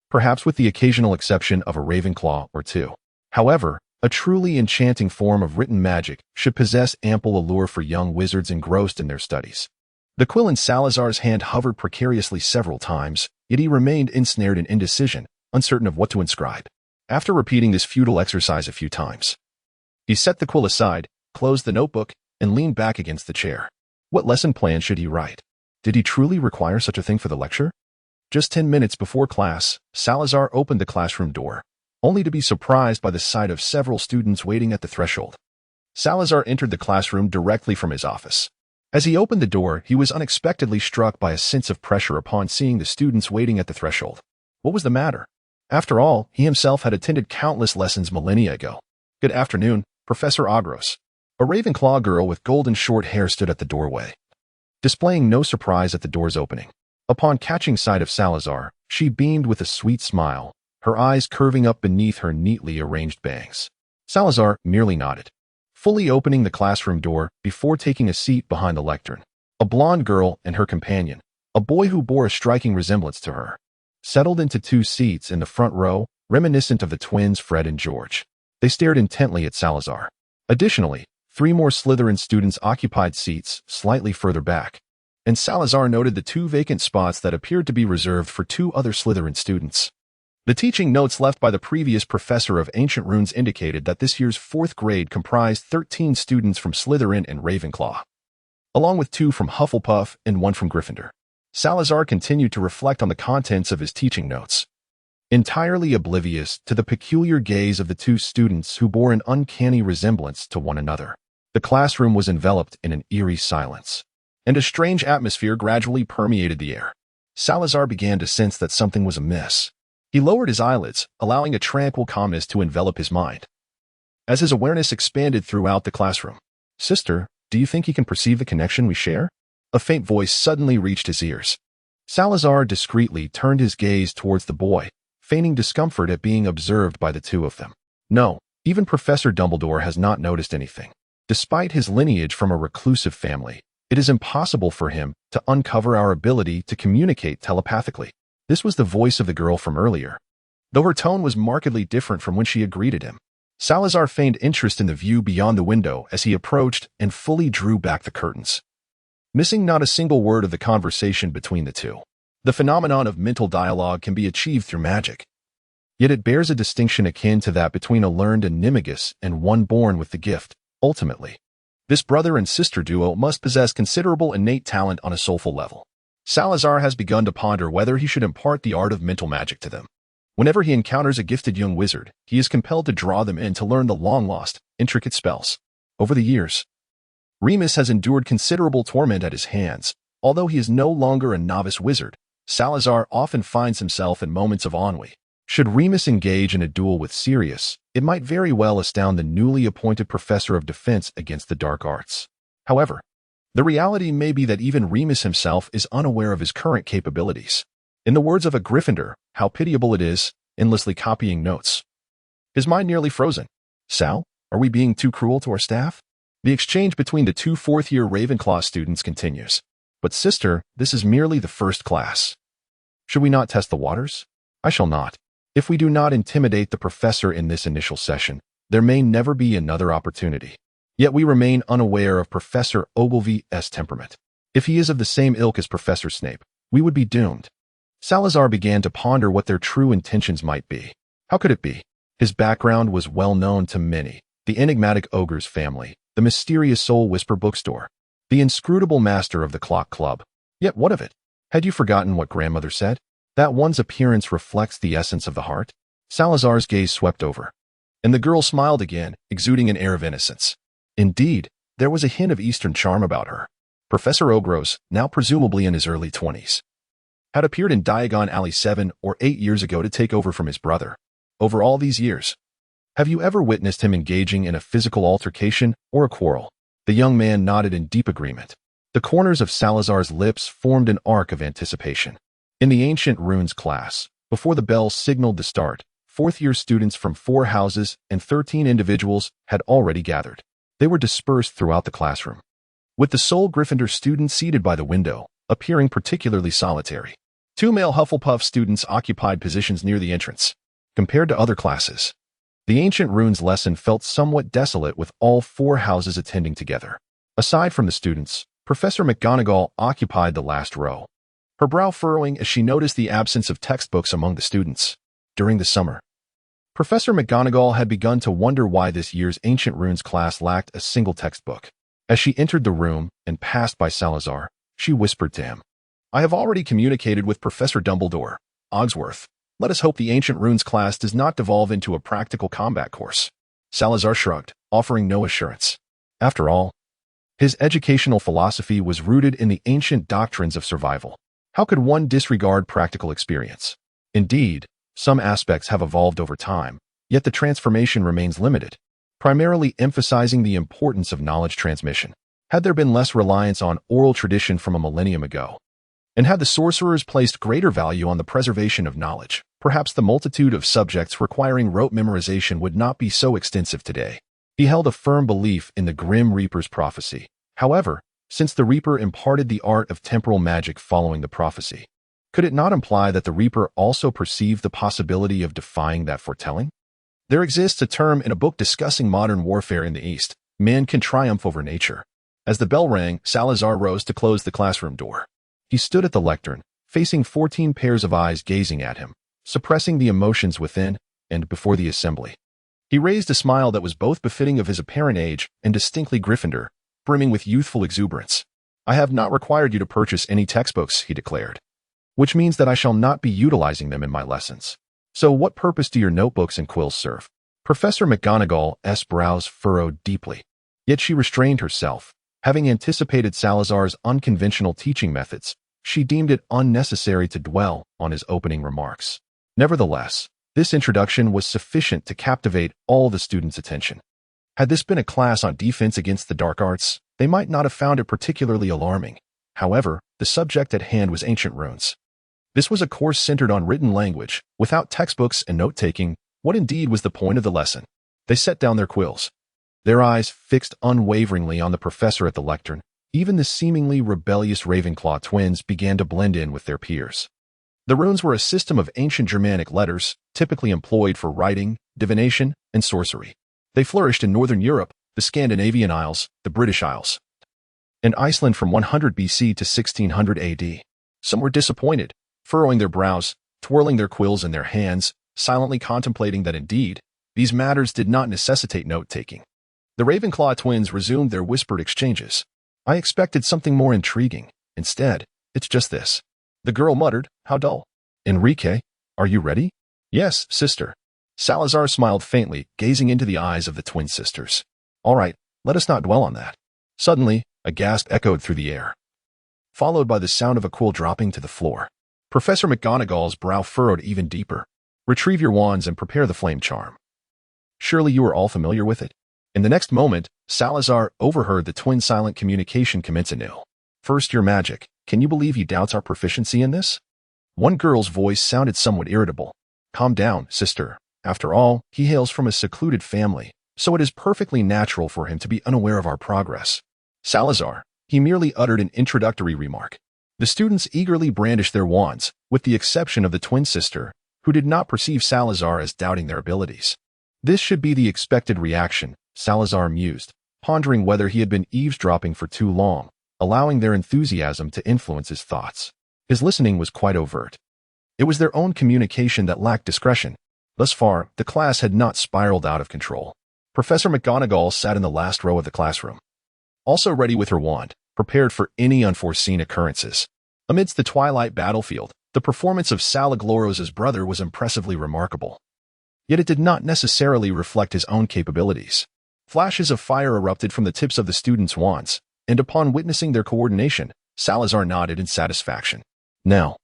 perhaps with the occasional exception of a Ravenclaw or two. However, a truly enchanting form of written magic should possess ample allure for young wizards engrossed in their studies. The quill in Salazar's hand hovered precariously several times, yet he remained ensnared in indecision, uncertain of what to inscribe. After repeating this futile exercise a few times, he set the quill aside, closed the notebook, and leaned back against the chair. What lesson plan should he write? Did he truly require such a thing for the lecture? Just 10 minutes before class, Salazar opened the classroom door, only to be surprised by the sight of several students waiting at the threshold. Salazar entered the classroom directly from his office. As he opened the door, he was unexpectedly struck by a sense of pressure upon seeing the students waiting at the threshold. What was the matter? After all, he himself had attended countless lessons millennia ago. "Good afternoon, Professor Agros." A Ravenclaw girl with golden short hair stood at the doorway, displaying no surprise at the door's opening. Upon catching sight of Salazar, she beamed with a sweet smile, her eyes curving up beneath her neatly arranged bangs. Salazar merely nodded, fully opening the classroom door before taking a seat behind the lectern. A blonde girl and her companion, a boy who bore a striking resemblance to her, settled into 2 seats in the front row, reminiscent of the twins Fred and George. They stared intently at Salazar. Additionally, 3 more Slytherin students occupied seats slightly further back, and Salazar noted the 2 vacant spots that appeared to be reserved for 2 other Slytherin students. The teaching notes left by the previous professor of ancient runes indicated that this year's 4th grade comprised 13 students from Slytherin and Ravenclaw, along with 2 from Hufflepuff and 1 from Gryffindor. Salazar continued to reflect on the contents of his teaching notes, entirely oblivious to the peculiar gaze of the 2 students who bore an uncanny resemblance to one another. The classroom was enveloped in an eerie silence, and a strange atmosphere gradually permeated the air. Salazar began to sense that something was amiss. He lowered his eyelids, allowing a tranquil calmness to envelop his mind. As his awareness expanded throughout the classroom, "Sister, do you think he can perceive the connection we share?" A faint voice suddenly reached his ears. Salazar discreetly turned his gaze towards the boy, feigning discomfort at being observed by the 2 of them. No, even Professor Dumbledore has not noticed anything. Despite his lineage from a reclusive family, it is impossible for him to uncover our ability to communicate telepathically. This was the voice of the girl from earlier, though her tone was markedly different from when she had greeted him. Salazar feigned interest in the view beyond the window as he approached and fully drew back the curtains, missing not a single word of the conversation between the 2. The phenomenon of mental dialogue can be achieved through magic, yet it bears a distinction akin to that between a learned animagus and one born with the gift. Ultimately, this brother and sister duo must possess considerable innate talent on a soulful level. Salazar has begun to ponder whether he should impart the art of mental magic to them. Whenever he encounters a gifted young wizard, he is compelled to draw them in to learn the long-lost, intricate spells. Over the years, Remus has endured considerable torment at his hands, Although he is no longer a novice wizard, Salazar often finds himself in moments of ennui. Should Remus engage in a duel with Sirius, it might very well astound the newly appointed professor of defense against the dark arts. However, the reality may be that even Remus himself is unaware of his current capabilities. In the words of a Gryffindor, how pitiable it is, endlessly copying notes. His mind nearly frozen. Sal, are we being too cruel to our staff? The exchange between the two fourth-year Ravenclaw students continues. But sister, this is merely the first class. Should we not test the waters? I shall not. If we do not intimidate the professor in this initial session, there may never be another opportunity. Yet we remain unaware of Professor Ogilvy's temperament. If he is of the same ilk as Professor Snape, we would be doomed. Salazar began to ponder what their true intentions might be. How could it be? His background was well known to many. The enigmatic ogre's family, the mysterious soul whisper bookstore, the inscrutable master of the clock club. Yet what of it? Had you forgotten what grandmother said? That one's appearance reflects the essence of the heart? Salazar's gaze swept over, and the girl smiled again, exuding an air of innocence. Indeed, there was a hint of Eastern charm about her. Professor Ogros, now presumably in his early 20s, had appeared in Diagon Alley 7 or 8 years ago to take over from his brother. Over all these years, have you ever witnessed him engaging in a physical altercation or a quarrel? The young man nodded in deep agreement. The corners of Salazar's lips formed an arc of anticipation. In the ancient runes class, before the bell signaled the start, fourth-year students from 4 houses and 13 individuals had already gathered. They were dispersed throughout the classroom, with the sole Gryffindor student seated by the window, appearing particularly solitary. 2 male Hufflepuff students occupied positions near the entrance. Compared to other classes, the ancient runes lesson felt somewhat desolate with all 4 houses attending together. Aside from the students, Professor McGonagall occupied the last row, her brow furrowing as she noticed the absence of textbooks among the students. During the summer, Professor McGonagall had begun to wonder why this year's Ancient Runes class lacked a single textbook. As she entered the room and passed by Salazar, she whispered to him, I have already communicated with Professor Dumbledore, Ogsworth. Let us hope the Ancient Runes class does not devolve into a practical combat course. Salazar shrugged, offering no assurance. After all, his educational philosophy was rooted in the ancient doctrines of survival. How could one disregard practical experience? Indeed, some aspects have evolved over time, yet the transformation remains limited, primarily emphasizing the importance of knowledge transmission. Had there been less reliance on oral tradition from a millennium ago, and had the sorcerers placed greater value on the preservation of knowledge, perhaps the multitude of subjects requiring rote memorization would not be so extensive today. He held a firm belief in the Grim Reaper's prophecy. However, since the Reaper imparted the art of temporal magic following the prophecy, could it not imply that the Reaper also perceived the possibility of defying that foretelling? There exists a term in a book discussing modern warfare in the East: man can triumph over nature. As the bell rang, Salazar rose to close the classroom door. He stood at the lectern, facing 14 pairs of eyes gazing at him, suppressing the emotions within and before the assembly. He raised a smile that was both befitting of his apparent age and distinctly Gryffindor, brimming with youthful exuberance. I have not required you to purchase any textbooks, he declared, which means that I shall not be utilizing them in my lessons. So what purpose do your notebooks and quills serve? Professor McGonagall's brows furrowed deeply. Yet she restrained herself. Having anticipated Salazar's unconventional teaching methods, she deemed it unnecessary to dwell on his opening remarks. Nevertheless, this introduction was sufficient to captivate all the students' attention. Had this been a class on defense against the dark arts, they might not have found it particularly alarming. However, the subject at hand was ancient runes. This was a course centered on written language, without textbooks and note-taking. What indeed was the point of the lesson? They set down their quills, their eyes fixed unwaveringly on the professor at the lectern. Even the seemingly rebellious Ravenclaw twins began to blend in with their peers. The runes were a system of ancient Germanic letters, typically employed for writing, divination, and sorcery. They flourished in Northern Europe, the Scandinavian Isles, the British Isles, and Iceland from 100 BC to 1600 AD. Some were disappointed, furrowing their brows, twirling their quills in their hands, silently contemplating that indeed, these matters did not necessitate note-taking. The Ravenclaw twins resumed their whispered exchanges. I expected something more intriguing. Instead, it's just this. The girl muttered, how dull. Enrique, are you ready? Yes, sister. Salazar smiled faintly, gazing into the eyes of the twin sisters. All right, let us not dwell on that. Suddenly, a gasp echoed through the air. followed by the sound of a quill dropping to the floor. Professor McGonagall's brow furrowed even deeper. Retrieve your wands and prepare the flame charm. Surely you are all familiar with it? In the next moment, Salazar overheard the twin silent communication commence anew. First year magic. Can you believe he doubts our proficiency in this? One girl's voice sounded somewhat irritable. Calm down, sister. After all, he hails from a secluded family, so it is perfectly natural for him to be unaware of our progress. Salazar, he merely uttered an introductory remark. The students eagerly brandished their wands, with the exception of the twin sister, who did not perceive Salazar as doubting their abilities. This should be the expected reaction, Salazar mused, pondering whether he had been eavesdropping for too long, allowing their enthusiasm to influence his thoughts. His listening was quite overt. It was their own communication that lacked discretion. Thus far, the class had not spiraled out of control. Professor McGonagall sat in the last row of the classroom, also ready with her wand, prepared for any unforeseen occurrences. Amidst the twilight battlefield, the performance of Salazar's brother was impressively remarkable. Yet it did not necessarily reflect his own capabilities. Flashes of fire erupted from the tips of the students' wands, and upon witnessing their coordination, Salazar nodded in satisfaction. Now,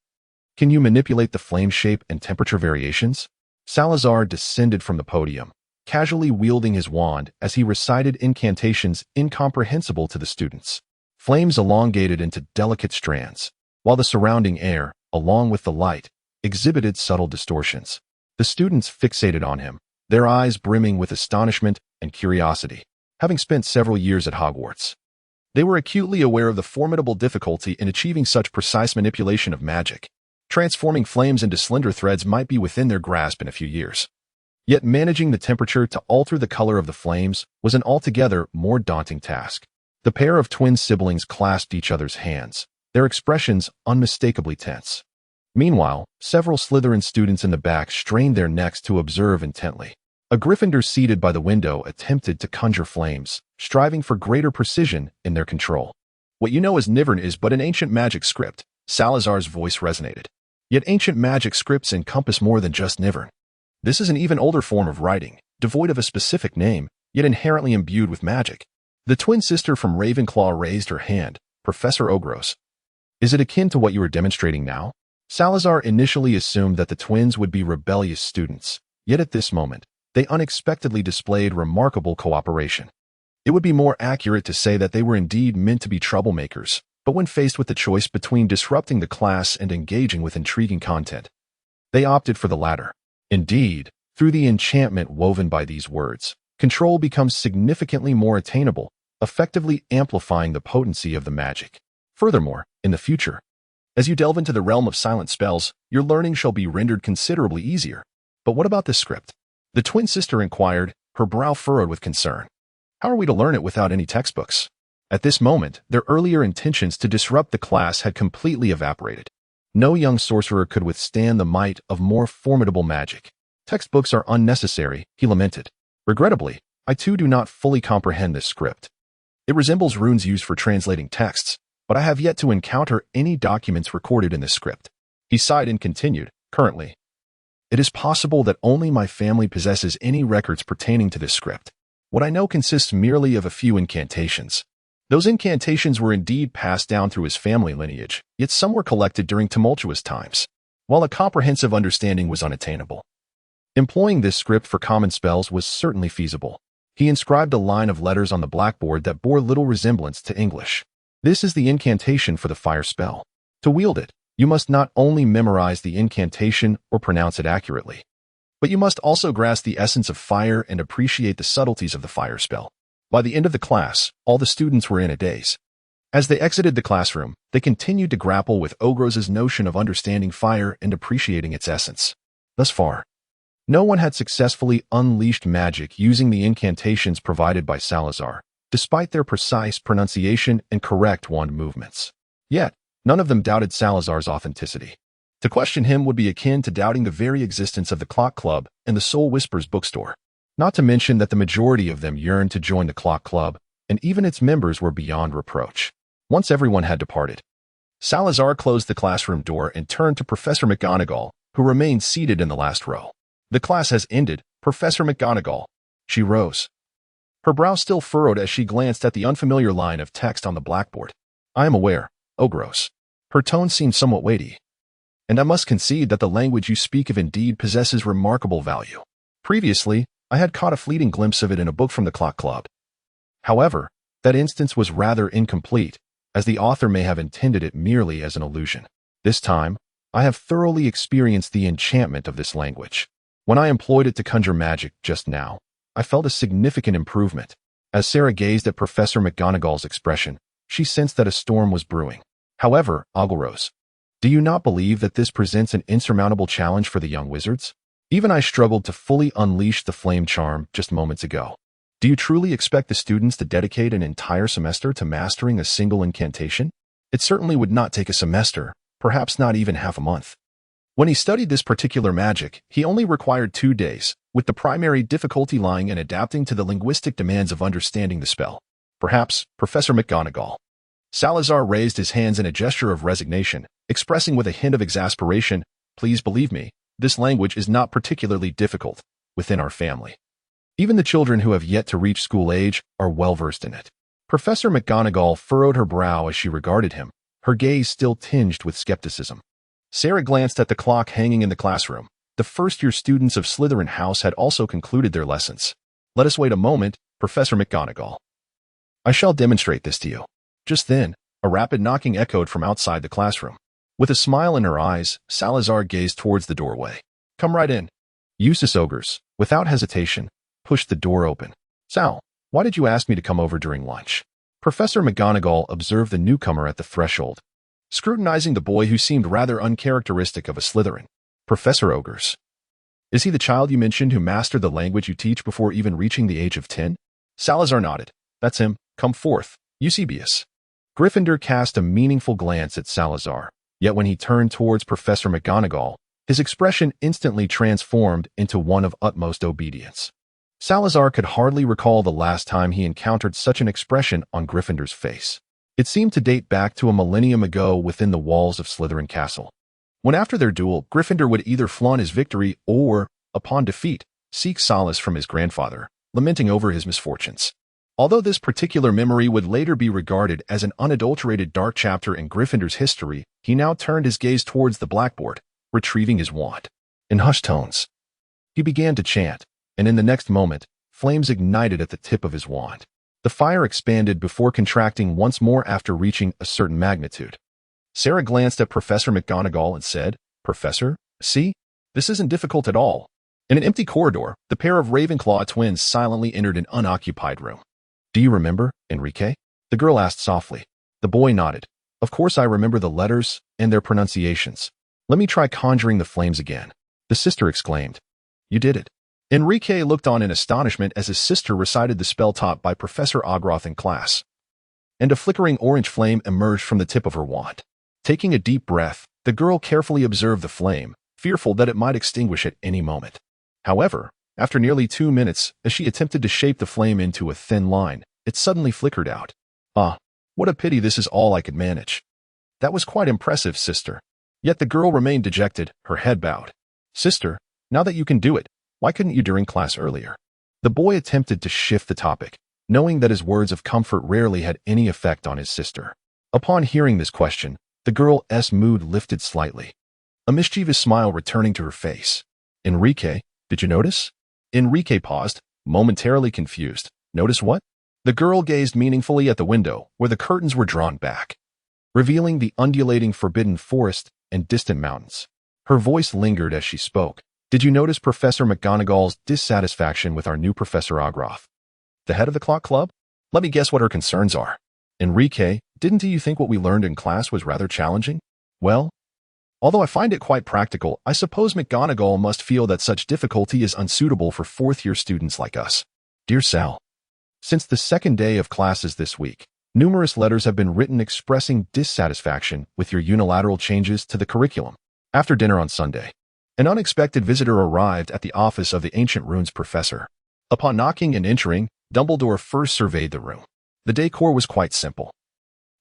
can you manipulate the flame shape and temperature variations? Salazar descended from the podium, casually wielding his wand as he recited incantations incomprehensible to the students. Flames elongated into delicate strands, while the surrounding air, along with the light, exhibited subtle distortions. The students fixated on him, their eyes brimming with astonishment and curiosity. Having spent several years at Hogwarts, they were acutely aware of the formidable difficulty in achieving such precise manipulation of magic. Transforming flames into slender threads might be within their grasp in a few years. Yet managing the temperature to alter the color of the flames was an altogether more daunting task. The pair of twin siblings clasped each other's hands, their expressions unmistakably tense. Meanwhile, several Slytherin students in the back strained their necks to observe intently. A Gryffindor seated by the window attempted to conjure flames, striving for greater precision in their control. What you know as Nivern is but an ancient magic script, Salazar's voice resonated. Yet ancient magic scripts encompass more than just Nivern. This is an even older form of writing, devoid of a specific name, yet inherently imbued with magic. The twin sister from Ravenclaw raised her hand. Professor Ogros. Is it akin to what you are demonstrating now? Salazar initially assumed that the twins would be rebellious students, yet at this moment, they unexpectedly displayed remarkable cooperation. It would be more accurate to say that they were indeed meant to be troublemakers, but when faced with the choice between disrupting the class and engaging with intriguing content, they opted for the latter. Indeed, through the enchantment woven by these words, control becomes significantly more attainable, effectively amplifying the potency of the magic. Furthermore, in the future, as you delve into the realm of silent spells, your learning shall be rendered considerably easier. But what about this script? The twin sister inquired, her brow furrowed with concern. How are we to learn it without any textbooks? At this moment, their earlier intentions to disrupt the class had completely evaporated. No young sorcerer could withstand the might of more formidable magic. Textbooks are unnecessary, he lamented. Regrettably, I too do not fully comprehend this script. It resembles runes used for translating texts, but I have yet to encounter any documents recorded in this script. He sighed and continued, currently, it is possible that only my family possesses any records pertaining to this script. What I know consists merely of a few incantations. Those incantations were indeed passed down through his family lineage, yet some were collected during tumultuous times, while a comprehensive understanding was unattainable. Employing this script for common spells was certainly feasible. He inscribed a line of letters on the blackboard that bore little resemblance to English. This is the incantation for the fire spell. To wield it, you must not only memorize the incantation or pronounce it accurately, but you must also grasp the essence of fire and appreciate the subtleties of the fire spell. By the end of the class, all the students were in a daze. As they exited the classroom, they continued to grapple with Ogros's notion of understanding fire and appreciating its essence. Thus far, no one had successfully unleashed magic using the incantations provided by Salazar, despite their precise pronunciation and correct wand movements. Yet, none of them doubted Salazar's authenticity. To question him would be akin to doubting the very existence of the Clock Club and the Soul Whispers bookstore. Not to mention that the majority of them yearned to join the Clock Club, and even its members were beyond reproach. Once everyone had departed, Salazar closed the classroom door and turned to Professor McGonagall, who remained seated in the last row. The class has ended, Professor McGonagall. She rose, her brow still furrowed as she glanced at the unfamiliar line of text on the blackboard. I am aware, Oh, gross. Her tone seemed somewhat weighty. And I must concede that the language you speak of indeed possesses remarkable value. Previously, I had caught a fleeting glimpse of it in a book from the Clock Club. However, that instance was rather incomplete, as the author may have intended it merely as an illusion. This time, I have thoroughly experienced the enchantment of this language. When I employed it to conjure magic just now, I felt a significant improvement. As Sarah gazed at Professor McGonagall's expression, she sensed that a storm was brewing. However, Oglerose, do you not believe that this presents an insurmountable challenge for the young wizards? Even I struggled to fully unleash the flame charm just moments ago. Do you truly expect the students to dedicate an entire semester to mastering a single incantation? It certainly would not take a semester, perhaps not even half a month. When he studied this particular magic, he only required 2 days, with the primary difficulty lying in adapting to the linguistic demands of understanding the spell. Perhaps, Professor McGonagall. Salazar raised his hands in a gesture of resignation, expressing with a hint of exasperation, "Please believe me, this language is not particularly difficult within our family. Even the children who have yet to reach school age are well versed in it." Professor McGonagall furrowed her brow as she regarded him, her gaze still tinged with skepticism. Sarah glanced at the clock hanging in the classroom. The first-year students of Slytherin House had also concluded their lessons. "Let us wait a moment, Professor McGonagall. I shall demonstrate this to you." Just then, a rapid knocking echoed from outside the classroom. With a smile in her eyes, Salazar gazed towards the doorway. "Come right in." Eustace Ogres, without hesitation, pushed the door open. "Sal, why did you ask me to come over during lunch?" Professor McGonagall observed the newcomer at the threshold, scrutinizing the boy who seemed rather uncharacteristic of a Slytherin. "Professor Ogres. Is he the child you mentioned who mastered the language you teach before even reaching the age of 10? Salazar nodded. "That's him. Come forth, Eusebius." Gryffindor cast a meaningful glance at Salazar, yet when he turned towards Professor McGonagall, his expression instantly transformed into one of utmost obedience. Salazar could hardly recall the last time he encountered such an expression on Gryffindor's face. It seemed to date back to a millennium ago within the walls of Slytherin Castle, when after their duel, Gryffindor would either flaunt his victory or, upon defeat, seek solace from his grandfather, lamenting over his misfortunes. Although this particular memory would later be regarded as an unadulterated dark chapter in Gryffindor's history, he now turned his gaze towards the blackboard, retrieving his wand. In hushed tones, he began to chant, and in the next moment, flames ignited at the tip of his wand. The fire expanded before contracting once more after reaching a certain magnitude. Sarah glanced at Professor McGonagall and said, "Professor, see? This isn't difficult at all." In an empty corridor, the pair of Ravenclaw twins silently entered an unoccupied room. "Do you remember, Enrique?" the girl asked softly. The boy nodded. "Of course I remember the letters and their pronunciations. Let me try conjuring the flames again." The sister exclaimed. "You did it." Enrique looked on in astonishment as his sister recited the spell taught by Professor Ogroth in class, and a flickering orange flame emerged from the tip of her wand. Taking a deep breath, the girl carefully observed the flame, fearful that it might extinguish at any moment. However, after nearly 2 minutes, as she attempted to shape the flame into a thin line, it suddenly flickered out. "Ah, what a pity this is all I could manage." "That was quite impressive, sister." Yet the girl remained dejected, her head bowed. "Sister, now that you can do it, why couldn't you during class earlier?" The boy attempted to shift the topic, knowing that his words of comfort rarely had any effect on his sister. Upon hearing this question, the girl's mood lifted slightly, a mischievous smile returning to her face. "Enrique, did you notice?" Enrique paused, momentarily confused. "Notice what?" The girl gazed meaningfully at the window, where the curtains were drawn back, revealing the undulating forbidden forest and distant mountains. Her voice lingered as she spoke. "Did you notice Professor McGonagall's dissatisfaction with our new Professor Ogroth, the head of the Clock Club? Let me guess what her concerns are." "Enrique, didn't you think what we learned in class was rather challenging?" "Well, although I find it quite practical, I suppose McGonagall must feel that such difficulty is unsuitable for fourth-year students like us." "Dear Sal, since the second day of classes this week, numerous letters have been written expressing dissatisfaction with your unilateral changes to the curriculum. After dinner on Sunday, an unexpected visitor arrived at the office of the Ancient Runes professor. Upon knocking and entering, Dumbledore first surveyed the room. The decor was quite simple,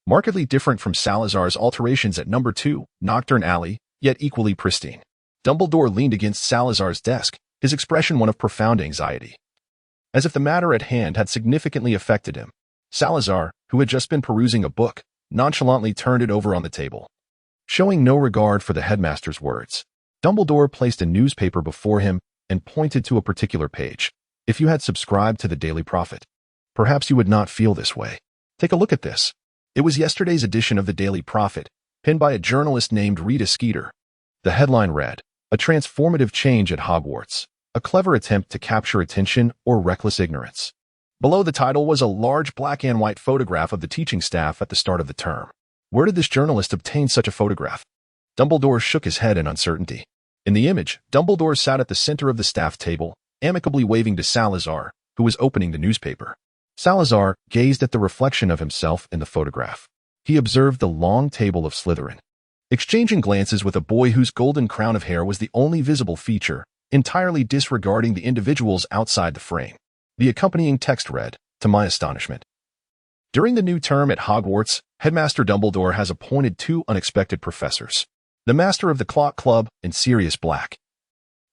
markedly different from Salazar's alterations at number 2, Nocturne Alley, yet equally pristine. Dumbledore leaned against Salazar's desk, his expression one of profound anxiety, as if the matter at hand had significantly affected him. Salazar, who had just been perusing a book, nonchalantly turned it over on the table. Showing no regard for the headmaster's words, Dumbledore placed a newspaper before him and pointed to a particular page. If you had subscribed to the Daily Prophet, perhaps you would not feel this way. Take a look at this. It was yesterday's edition of the Daily Prophet, penned by a journalist named Rita Skeeter. The headline read, "A transformative change at Hogwarts, a clever attempt to capture attention or reckless ignorance." Below the title was a large black and white photograph of the teaching staff at the start of the term. Where did this journalist obtain such a photograph? Dumbledore shook his head in uncertainty. In the image, Dumbledore sat at the center of the staff table, amicably waving to Salazar, who was opening the newspaper. Salazar gazed at the reflection of himself in the photograph. He observed the long table of Slytherin, exchanging glances with a boy whose golden crown of hair was the only visible feature, entirely disregarding the individuals outside the frame. The accompanying text read, "To my astonishment, during the new term at Hogwarts, Headmaster Dumbledore has appointed 2 unexpected professors. The master of the Clock Club and Sirius Black,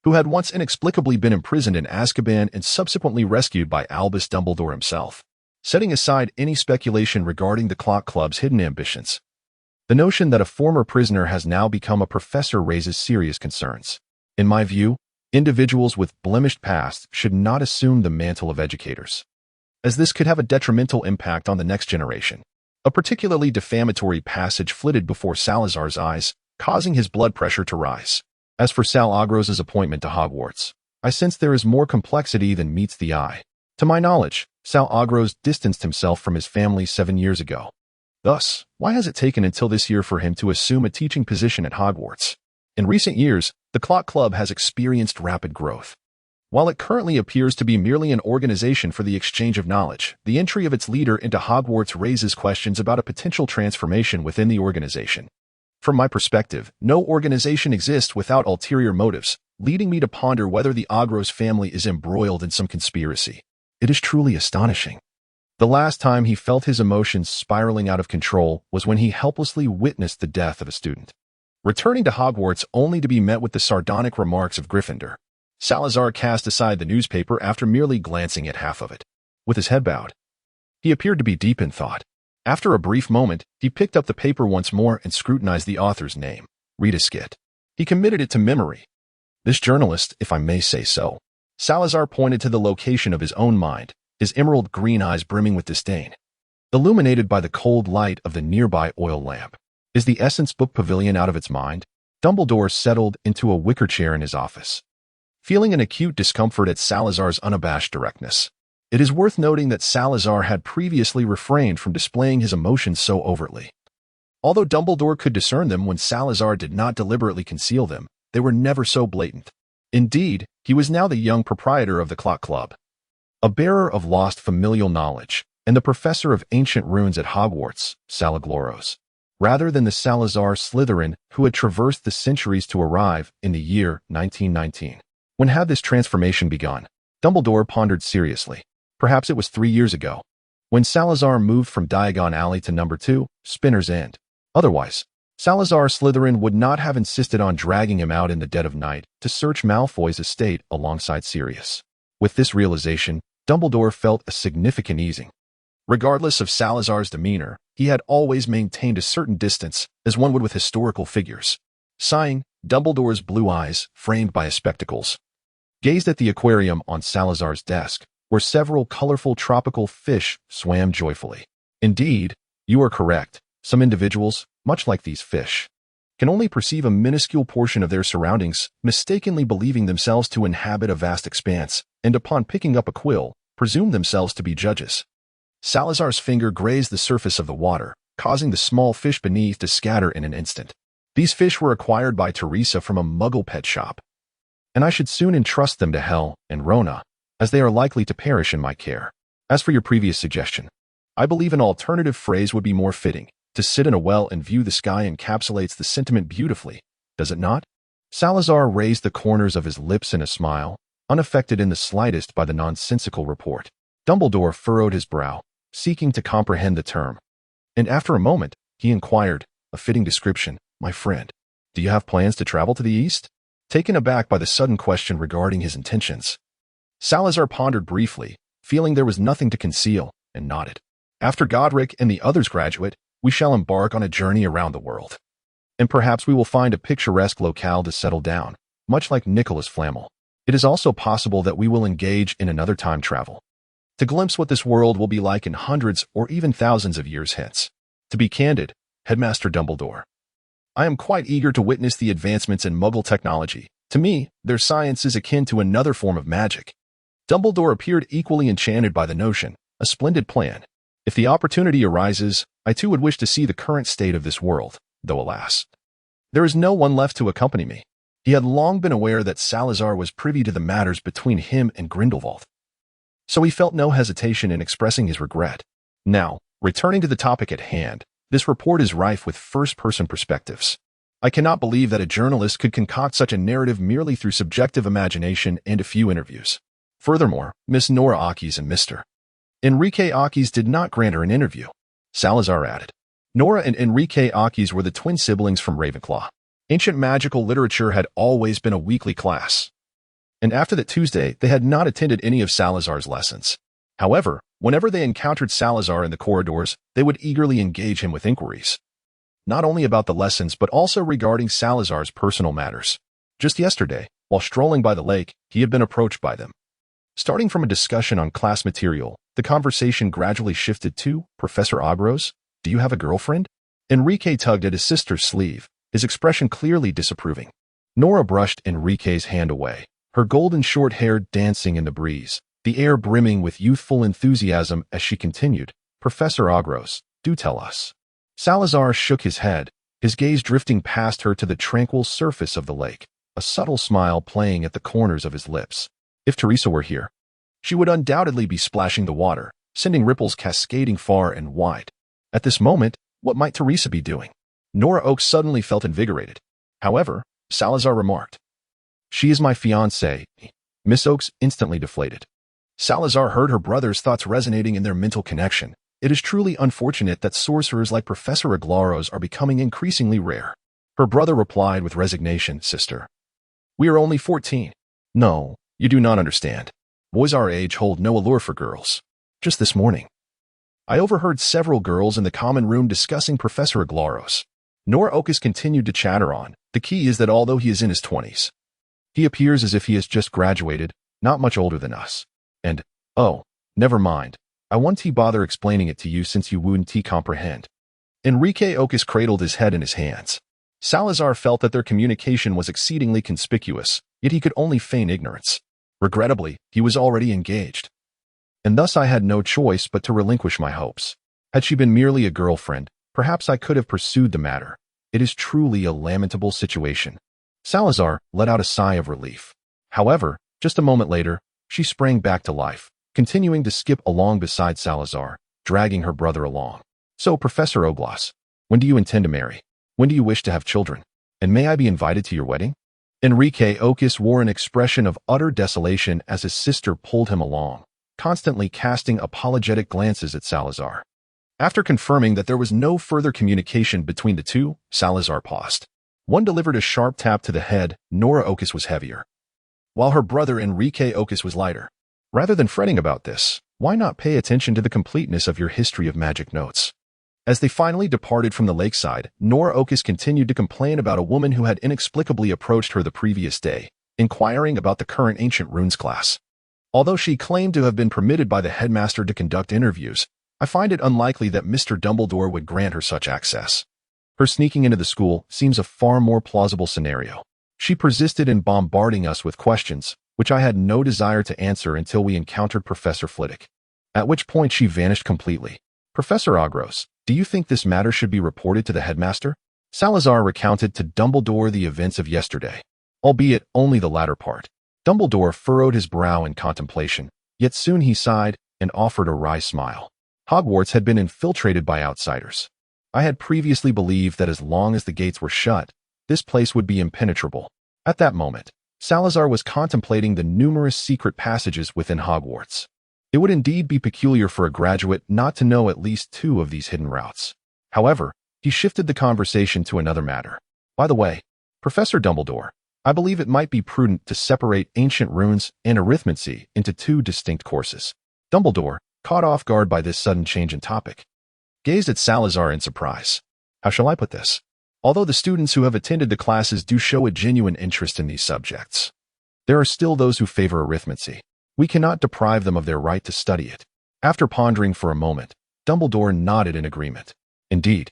who had once inexplicably been imprisoned in Azkaban and subsequently rescued by Albus Dumbledore himself. Setting aside any speculation regarding the Clock Club's hidden ambitions, the notion that a former prisoner has now become a professor raises serious concerns. In my view, individuals with blemished pasts should not assume the mantle of educators, as this could have a detrimental impact on the next generation." A particularly defamatory passage flitted before Salazar's eyes, causing his blood pressure to rise. As for Sal Agros's appointment to Hogwarts, I sense there is more complexity than meets the eye. To my knowledge, Sal Agros distanced himself from his family 7 years ago. Thus, why has it taken until this year for him to assume a teaching position at Hogwarts? In recent years, the Clock Club has experienced rapid growth. While it currently appears to be merely an organization for the exchange of knowledge, the entry of its leader into Hogwarts raises questions about a potential transformation within the organization. From my perspective, no organization exists without ulterior motives, leading me to ponder whether the Agros family is embroiled in some conspiracy. It is truly astonishing. The last time he felt his emotions spiraling out of control was when he helplessly witnessed the death of a student. Returning to Hogwarts only to be met with the sardonic remarks of Gryffindor, Salazar cast aside the newspaper after merely glancing at half of it. With his head bowed, he appeared to be deep in thought. After a brief moment, he picked up the paper once more and scrutinized the author's name, Rita Skit. He committed it to memory. This journalist, if I may say so. Salazar pointed to the location of his own mind, his emerald green eyes brimming with disdain, illuminated by the cold light of the nearby oil lamp. Is the Essence Book Pavilion out of its mind? Dumbledore settled into a wicker chair in his office, feeling an acute discomfort at Salazar's unabashed directness. It is worth noting that Salazar had previously refrained from displaying his emotions so overtly. Although Dumbledore could discern them when Salazar did not deliberately conceal them, they were never so blatant. Indeed, he was now the young proprietor of the Clock Club, a bearer of lost familial knowledge, and the professor of ancient runes at Hogwarts, Salagloros, rather than the Salazar Slytherin who had traversed the centuries to arrive in the year 1919. When had this transformation begun? Dumbledore pondered seriously. Perhaps it was 3 years ago, when Salazar moved from Diagon Alley to number 2, Spinner's End. Otherwise, Salazar Slytherin would not have insisted on dragging him out in the dead of night to search Malfoy's estate alongside Sirius. With this realization, Dumbledore felt a significant easing. Regardless of Salazar's demeanor, he had always maintained a certain distance, as one would with historical figures. Sighing, Dumbledore's blue eyes, framed by his spectacles, gazed at the aquarium on Salazar's desk, where several colorful tropical fish swam joyfully. Indeed, you are correct. Some individuals, much like these fish, can only perceive a minuscule portion of their surroundings, mistakenly believing themselves to inhabit a vast expanse, and upon picking up a quill, presume themselves to be judges. Salazar's finger grazed the surface of the water, causing the small fish beneath to scatter in an instant. These fish were acquired by Teresa from a muggle pet shop, and I should soon entrust them to Hel and Rona, as they are likely to perish in my care. As for your previous suggestion, I believe an alternative phrase would be more fitting. To sit in a well and view the sky encapsulates the sentiment beautifully, does it not? Salazar raised the corners of his lips in a smile, unaffected in the slightest by the nonsensical report. Dumbledore furrowed his brow, seeking to comprehend the term. And after a moment, he inquired, a fitting description, my friend, do you have plans to travel to the east? Taken aback by the sudden question regarding his intentions, Salazar pondered briefly, feeling there was nothing to conceal, and nodded. After Godric and the others graduate, we shall embark on a journey around the world. And perhaps we will find a picturesque locale to settle down, much like Nicholas Flamel. It is also possible that we will engage in another time travel, to glimpse what this world will be like in hundreds or even thousands of years hence. To be candid, Headmaster Dumbledore, I am quite eager to witness the advancements in Muggle technology. To me, their science is akin to another form of magic. Dumbledore appeared equally enchanted by the notion, a splendid plan. If the opportunity arises, I too would wish to see the current state of this world, though alas, there is no one left to accompany me. He had long been aware that Salazar was privy to the matters between him and Grindelwald, so he felt no hesitation in expressing his regret. Now, returning to the topic at hand, this report is rife with first-person perspectives. I cannot believe that a journalist could concoct such a narrative merely through subjective imagination and a few interviews. Furthermore, Miss Nora Akes and Mr. Enrique Akes did not grant her an interview, Salazar added. Nora and Enrique Akes were the twin siblings from Ravenclaw. Ancient magical literature had always been a weekly class, and after that Tuesday, they had not attended any of Salazar's lessons. However, whenever they encountered Salazar in the corridors, they would eagerly engage him with inquiries, not only about the lessons but also regarding Salazar's personal matters. Just yesterday, while strolling by the lake, he had been approached by them. Starting from a discussion on class material, the conversation gradually shifted to, Professor Ogros, do you have a girlfriend? Enrique tugged at his sister's sleeve, his expression clearly disapproving. Nora brushed Enrique's hand away, her golden short hair dancing in the breeze, the air brimming with youthful enthusiasm as she continued, Professor Ogros, do tell us. Salazar shook his head, his gaze drifting past her to the tranquil surface of the lake, a subtle smile playing at the corners of his lips. If Teresa were here, she would undoubtedly be splashing the water, sending ripples cascading far and wide. At this moment, what might Teresa be doing? Nora Oakes suddenly felt invigorated. However, Salazar remarked, she is my fiancée. Miss Oakes instantly deflated. Salazar heard her brother's thoughts resonating in their mental connection. It is truly unfortunate that sorcerers like Professor Aglaros are becoming increasingly rare. Her brother replied with resignation, sister. We are only 14. No, you do not understand. Boys our age hold no allure for girls. Just this morning, I overheard several girls in the common room discussing Professor Aglaros. Nora Oakes continued to chatter on. The key is that although he is in his 20s, he appears as if he has just graduated, not much older than us. And, oh, never mind. I won't bother explaining it to you since you wouldn't comprehend. Enrique Oakes cradled his head in his hands. Salazar felt that their communication was exceedingly conspicuous, yet he could only feign ignorance. Regrettably, he was already engaged, and thus I had no choice but to relinquish my hopes. Had she been merely a girlfriend, perhaps I could have pursued the matter. It is truly a lamentable situation. Salazar let out a sigh of relief. However, just a moment later, she sprang back to life, continuing to skip along beside Salazar, dragging her brother along. So, Professor Oglas, when do you intend to marry? When do you wish to have children? And may I be invited to your wedding? Enrique Oakes wore an expression of utter desolation as his sister pulled him along, constantly casting apologetic glances at Salazar. After confirming that there was no further communication between the two, Salazar paused. One delivered a sharp tap to the head. Nora Oakes was heavier, while her brother Enrique Oakes was lighter. Rather than fretting about this, why not pay attention to the completeness of your history of magic notes? As they finally departed from the lakeside, Nora Oakes continued to complain about a woman who had inexplicably approached her the previous day, inquiring about the current ancient runes class. Although she claimed to have been permitted by the headmaster to conduct interviews, I find it unlikely that Mr. Dumbledore would grant her such access. Her sneaking into the school seems a far more plausible scenario. She persisted in bombarding us with questions, which I had no desire to answer until we encountered Professor Flitwick, at which point she vanished completely. Professor Ogros, do you think this matter should be reported to the headmaster? Salazar recounted to Dumbledore the events of yesterday, albeit only the latter part. Dumbledore furrowed his brow in contemplation, yet soon he sighed and offered a wry smile. Hogwarts had been infiltrated by outsiders. I had previously believed that as long as the gates were shut, this place would be impenetrable. At that moment, Salazar was contemplating the numerous secret passages within Hogwarts. It would indeed be peculiar for a graduate not to know at least two of these hidden routes. However, he shifted the conversation to another matter. By the way, Professor Dumbledore, I believe it might be prudent to separate ancient runes and arithmancy into two distinct courses. Dumbledore, caught off guard by this sudden change in topic, gazed at Salazar in surprise. How shall I put this? Although the students who have attended the classes do show a genuine interest in these subjects, there are still those who favor arithmancy. We cannot deprive them of their right to study it. After pondering for a moment, Dumbledore nodded in agreement. Indeed,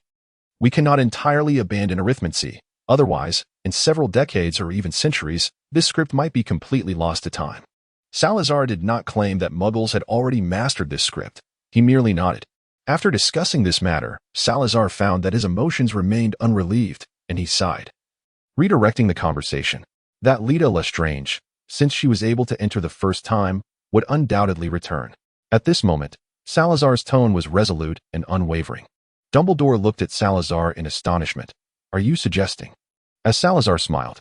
we cannot entirely abandon arithmancy. Otherwise, in several decades or even centuries, this script might be completely lost to time. Salazar did not claim that Muggles had already mastered this script. He merely nodded. After discussing this matter, Salazar found that his emotions remained unrelieved, and he sighed. Redirecting the conversation, that Lita Lestrange, since she was able to enter the first time, would undoubtedly return. At this moment, Salazar's tone was resolute and unwavering. Dumbledore looked at Salazar in astonishment. Are you suggesting? As Salazar smiled,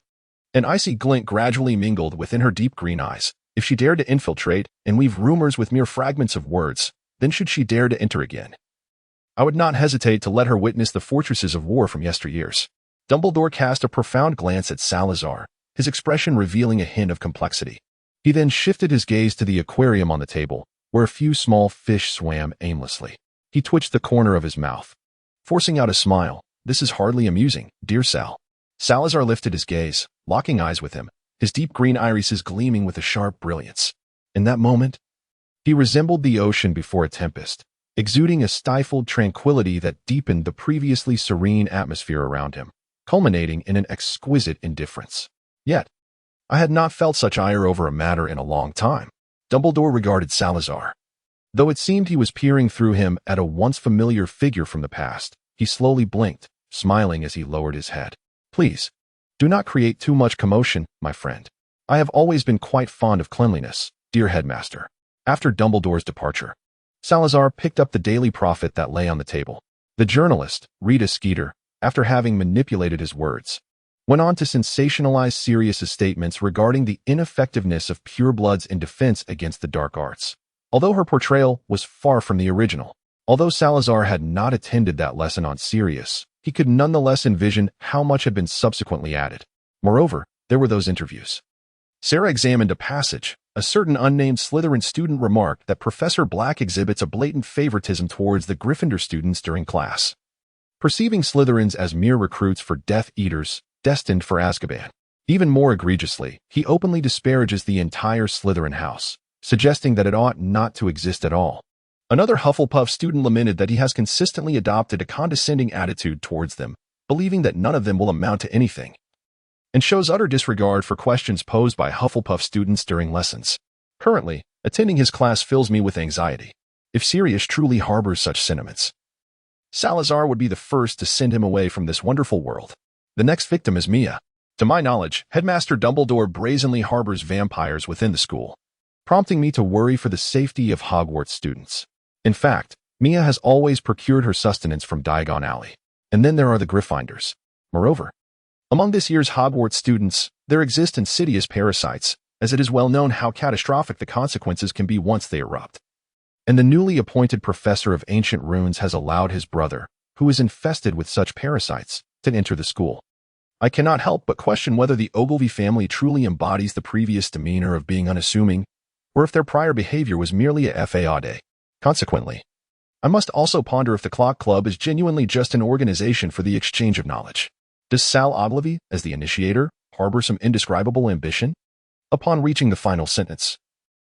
an icy glint gradually mingled within her deep green eyes. If she dared to infiltrate and weave rumors with mere fragments of words, then should she dare to enter again, I would not hesitate to let her witness the fortresses of war from yesteryears. Dumbledore cast a profound glance at Salazar, his expression revealing a hint of complexity. He then shifted his gaze to the aquarium on the table, where a few small fish swam aimlessly. He twitched the corner of his mouth, forcing out a smile. This is hardly amusing, dear Sal. Salazar lifted his gaze, locking eyes with him, his deep green irises gleaming with a sharp brilliance. In that moment, he resembled the ocean before a tempest, exuding a stifled tranquility that deepened the previously serene atmosphere around him, culminating in an exquisite indifference. Yet, I had not felt such ire over a matter in a long time. Dumbledore regarded Salazar. Though it seemed he was peering through him at a once familiar figure from the past, he slowly blinked, smiling as he lowered his head. Please, do not create too much commotion, my friend. I have always been quite fond of cleanliness, dear headmaster. After Dumbledore's departure, Salazar picked up the Daily Prophet that lay on the table. The journalist, Rita Skeeter, after having manipulated his words, went on to sensationalize Sirius's statements regarding the ineffectiveness of purebloods in defense against the dark arts. Although her portrayal was far from the original, although Salazar had not attended that lesson on Sirius, he could nonetheless envision how much had been subsequently added. Moreover, there were those interviews. Sarah examined a passage. A certain unnamed Slytherin student remarked that Professor Black exhibits a blatant favoritism towards the Gryffindor students during class, perceiving Slytherins as mere recruits for Death Eaters, destined for Azkaban. Even more egregiously, he openly disparages the entire Slytherin house, suggesting that it ought not to exist at all. Another Hufflepuff student lamented that he has consistently adopted a condescending attitude towards them, believing that none of them will amount to anything, and shows utter disregard for questions posed by Hufflepuff students during lessons. Currently, attending his class fills me with anxiety. If Sirius truly harbors such sentiments, Salazar would be the first to send him away from this wonderful world. The next victim is Mia. To my knowledge, Headmaster Dumbledore brazenly harbors vampires within the school, prompting me to worry for the safety of Hogwarts students. In fact, Mia has always procured her sustenance from Diagon Alley. And then there are the Gryffindors. Moreover, among this year's Hogwarts students, there exist insidious parasites, as it is well known how catastrophic the consequences can be once they erupt. And the newly appointed professor of ancient runes has allowed his brother, who is infested with such parasites, to enter the school. I cannot help but question whether the Ogilvy family truly embodies the previous demeanor of being unassuming, or if their prior behavior was merely a fade. Consequently, I must also ponder if the Clock Club is genuinely just an organization for the exchange of knowledge. Does Sal Ogilvy, as the initiator, harbor some indescribable ambition? Upon reaching the final sentence,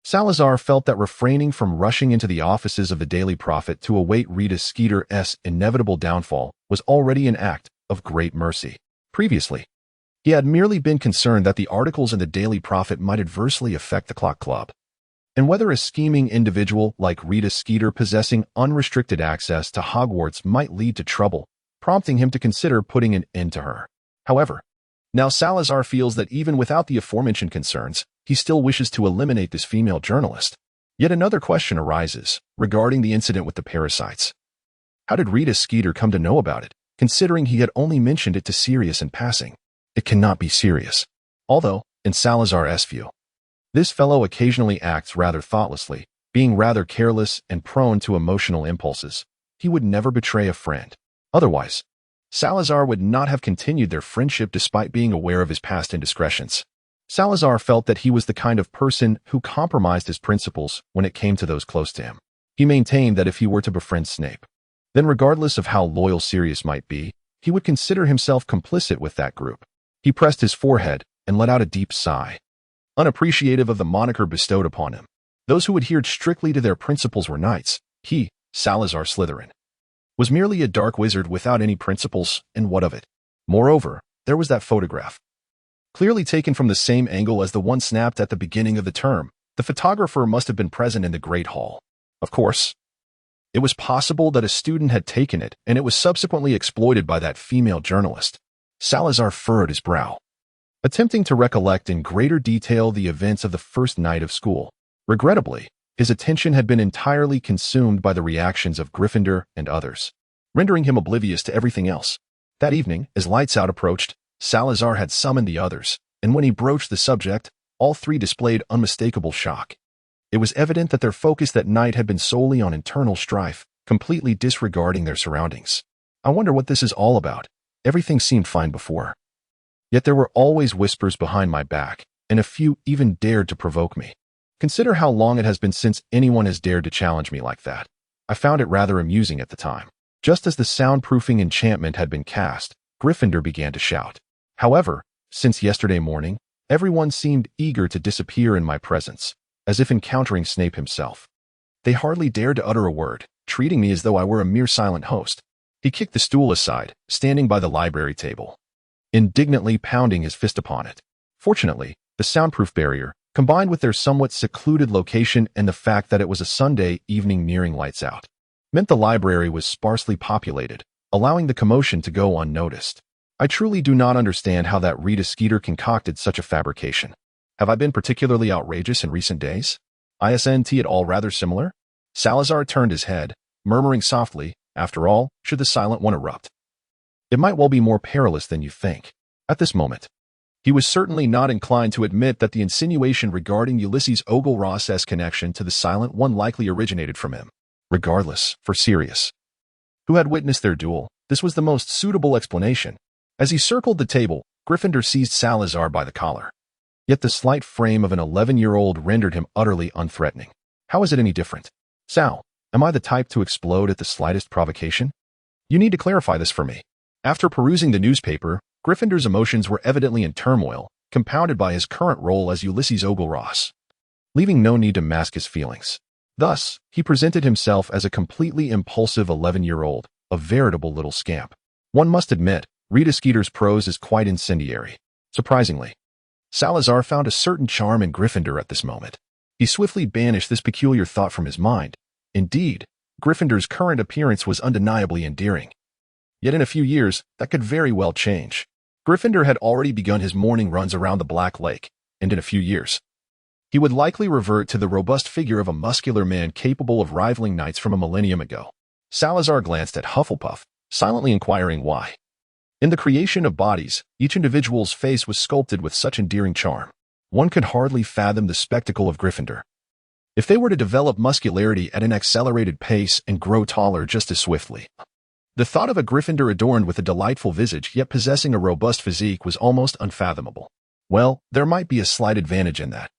Salazar felt that refraining from rushing into the offices of the Daily Prophet to await Rita Skeeter's inevitable downfall was already an act of great mercy. Previously, he had merely been concerned that the articles in the Daily Prophet might adversely affect the Clock Club, and whether a scheming individual like Rita Skeeter possessing unrestricted access to Hogwarts might lead to trouble, prompting him to consider putting an end to her. However, now Salazar feels that even without the aforementioned concerns, he still wishes to eliminate this female journalist. Yet another question arises regarding the incident with the parasites. How did Rita Skeeter come to know about it, considering he had only mentioned it to Sirius in passing? It cannot be Sirius. Although, in Salazar's view, this fellow occasionally acts rather thoughtlessly, being rather careless and prone to emotional impulses, he would never betray a friend. Otherwise, Salazar would not have continued their friendship despite being aware of his past indiscretions. Salazar felt that he was the kind of person who compromised his principles when it came to those close to him. He maintained that if he were to befriend Snape, Then regardless of how loyal Sirius might be, he would consider himself complicit with that group. He pressed his forehead and let out a deep sigh, unappreciative of the moniker bestowed upon him. Those who adhered strictly to their principles were knights. He, Salazar Slytherin, was merely a dark wizard without any principles, and what of it? Moreover, there was that photograph, clearly taken from the same angle as the one snapped at the beginning of the term. The photographer must have been present in the Great Hall. Of course, it was possible that a student had taken it, and it was subsequently exploited by that female journalist. Salazar furrowed his brow, attempting to recollect in greater detail the events of the first night of school. Regrettably, his attention had been entirely consumed by the reactions of Gryffindor and others, rendering him oblivious to everything else. That evening, as lights out approached, Salazar had summoned the others, and when he broached the subject, all three displayed unmistakable shock. It was evident that their focus that night had been solely on internal strife, completely disregarding their surroundings. I wonder what this is all about. Everything seemed fine before. Yet there were always whispers behind my back, and a few even dared to provoke me. Consider how long it has been since anyone has dared to challenge me like that. I found it rather amusing at the time. Just as the soundproofing enchantment had been cast, Gryffindor began to shout. However, since yesterday morning, everyone seemed eager to disappear in my presence, as if encountering Snape himself. They hardly dared to utter a word, treating me as though I were a mere silent host. He kicked the stool aside, standing by the library table, indignantly pounding his fist upon it. Fortunately, the soundproof barrier, combined with their somewhat secluded location and the fact that it was a Sunday evening nearing lights out, meant the library was sparsely populated, allowing the commotion to go unnoticed. I truly do not understand how that Rita Skeeter concocted such a fabrication. Have I been particularly outrageous in recent days? Isn't it all rather similar? Salazar turned his head, murmuring softly, after all, should the silent one erupt, it might well be more perilous than you think. At this moment, he was certainly not inclined to admit that the insinuation regarding Ulysses Ogleross's connection to the Silent One likely originated from him. Regardless, for Sirius, who had witnessed their duel, this was the most suitable explanation. As he circled the table, Gryffindor seized Salazar by the collar. Yet the slight frame of an 11-year-old rendered him utterly unthreatening. How is it any different? Sal, am I the type to explode at the slightest provocation? You need to clarify this for me. After perusing the newspaper, Gryffindor's emotions were evidently in turmoil, compounded by his current role as Ulysses Ogleross, leaving no need to mask his feelings. Thus, he presented himself as a completely impulsive 11-year-old, a veritable little scamp. One must admit, Rita Skeeter's prose is quite incendiary. Surprisingly, Salazar found a certain charm in Gryffindor at this moment. He swiftly banished this peculiar thought from his mind. Indeed, Gryffindor's current appearance was undeniably endearing. Yet in a few years, that could very well change. Gryffindor had already begun his morning runs around the Black Lake, and in a few years, he would likely revert to the robust figure of a muscular man capable of rivaling knights from a millennium ago. Salazar glanced at Hufflepuff, silently inquiring why. In the creation of bodies, each individual's face was sculpted with such endearing charm. One could hardly fathom the spectacle of Gryffindor. If they were to develop muscularity at an accelerated pace and grow taller just as swiftly. The thought of a Gryffindor adorned with a delightful visage yet possessing a robust physique was almost unfathomable. Well, there might be a slight advantage in that.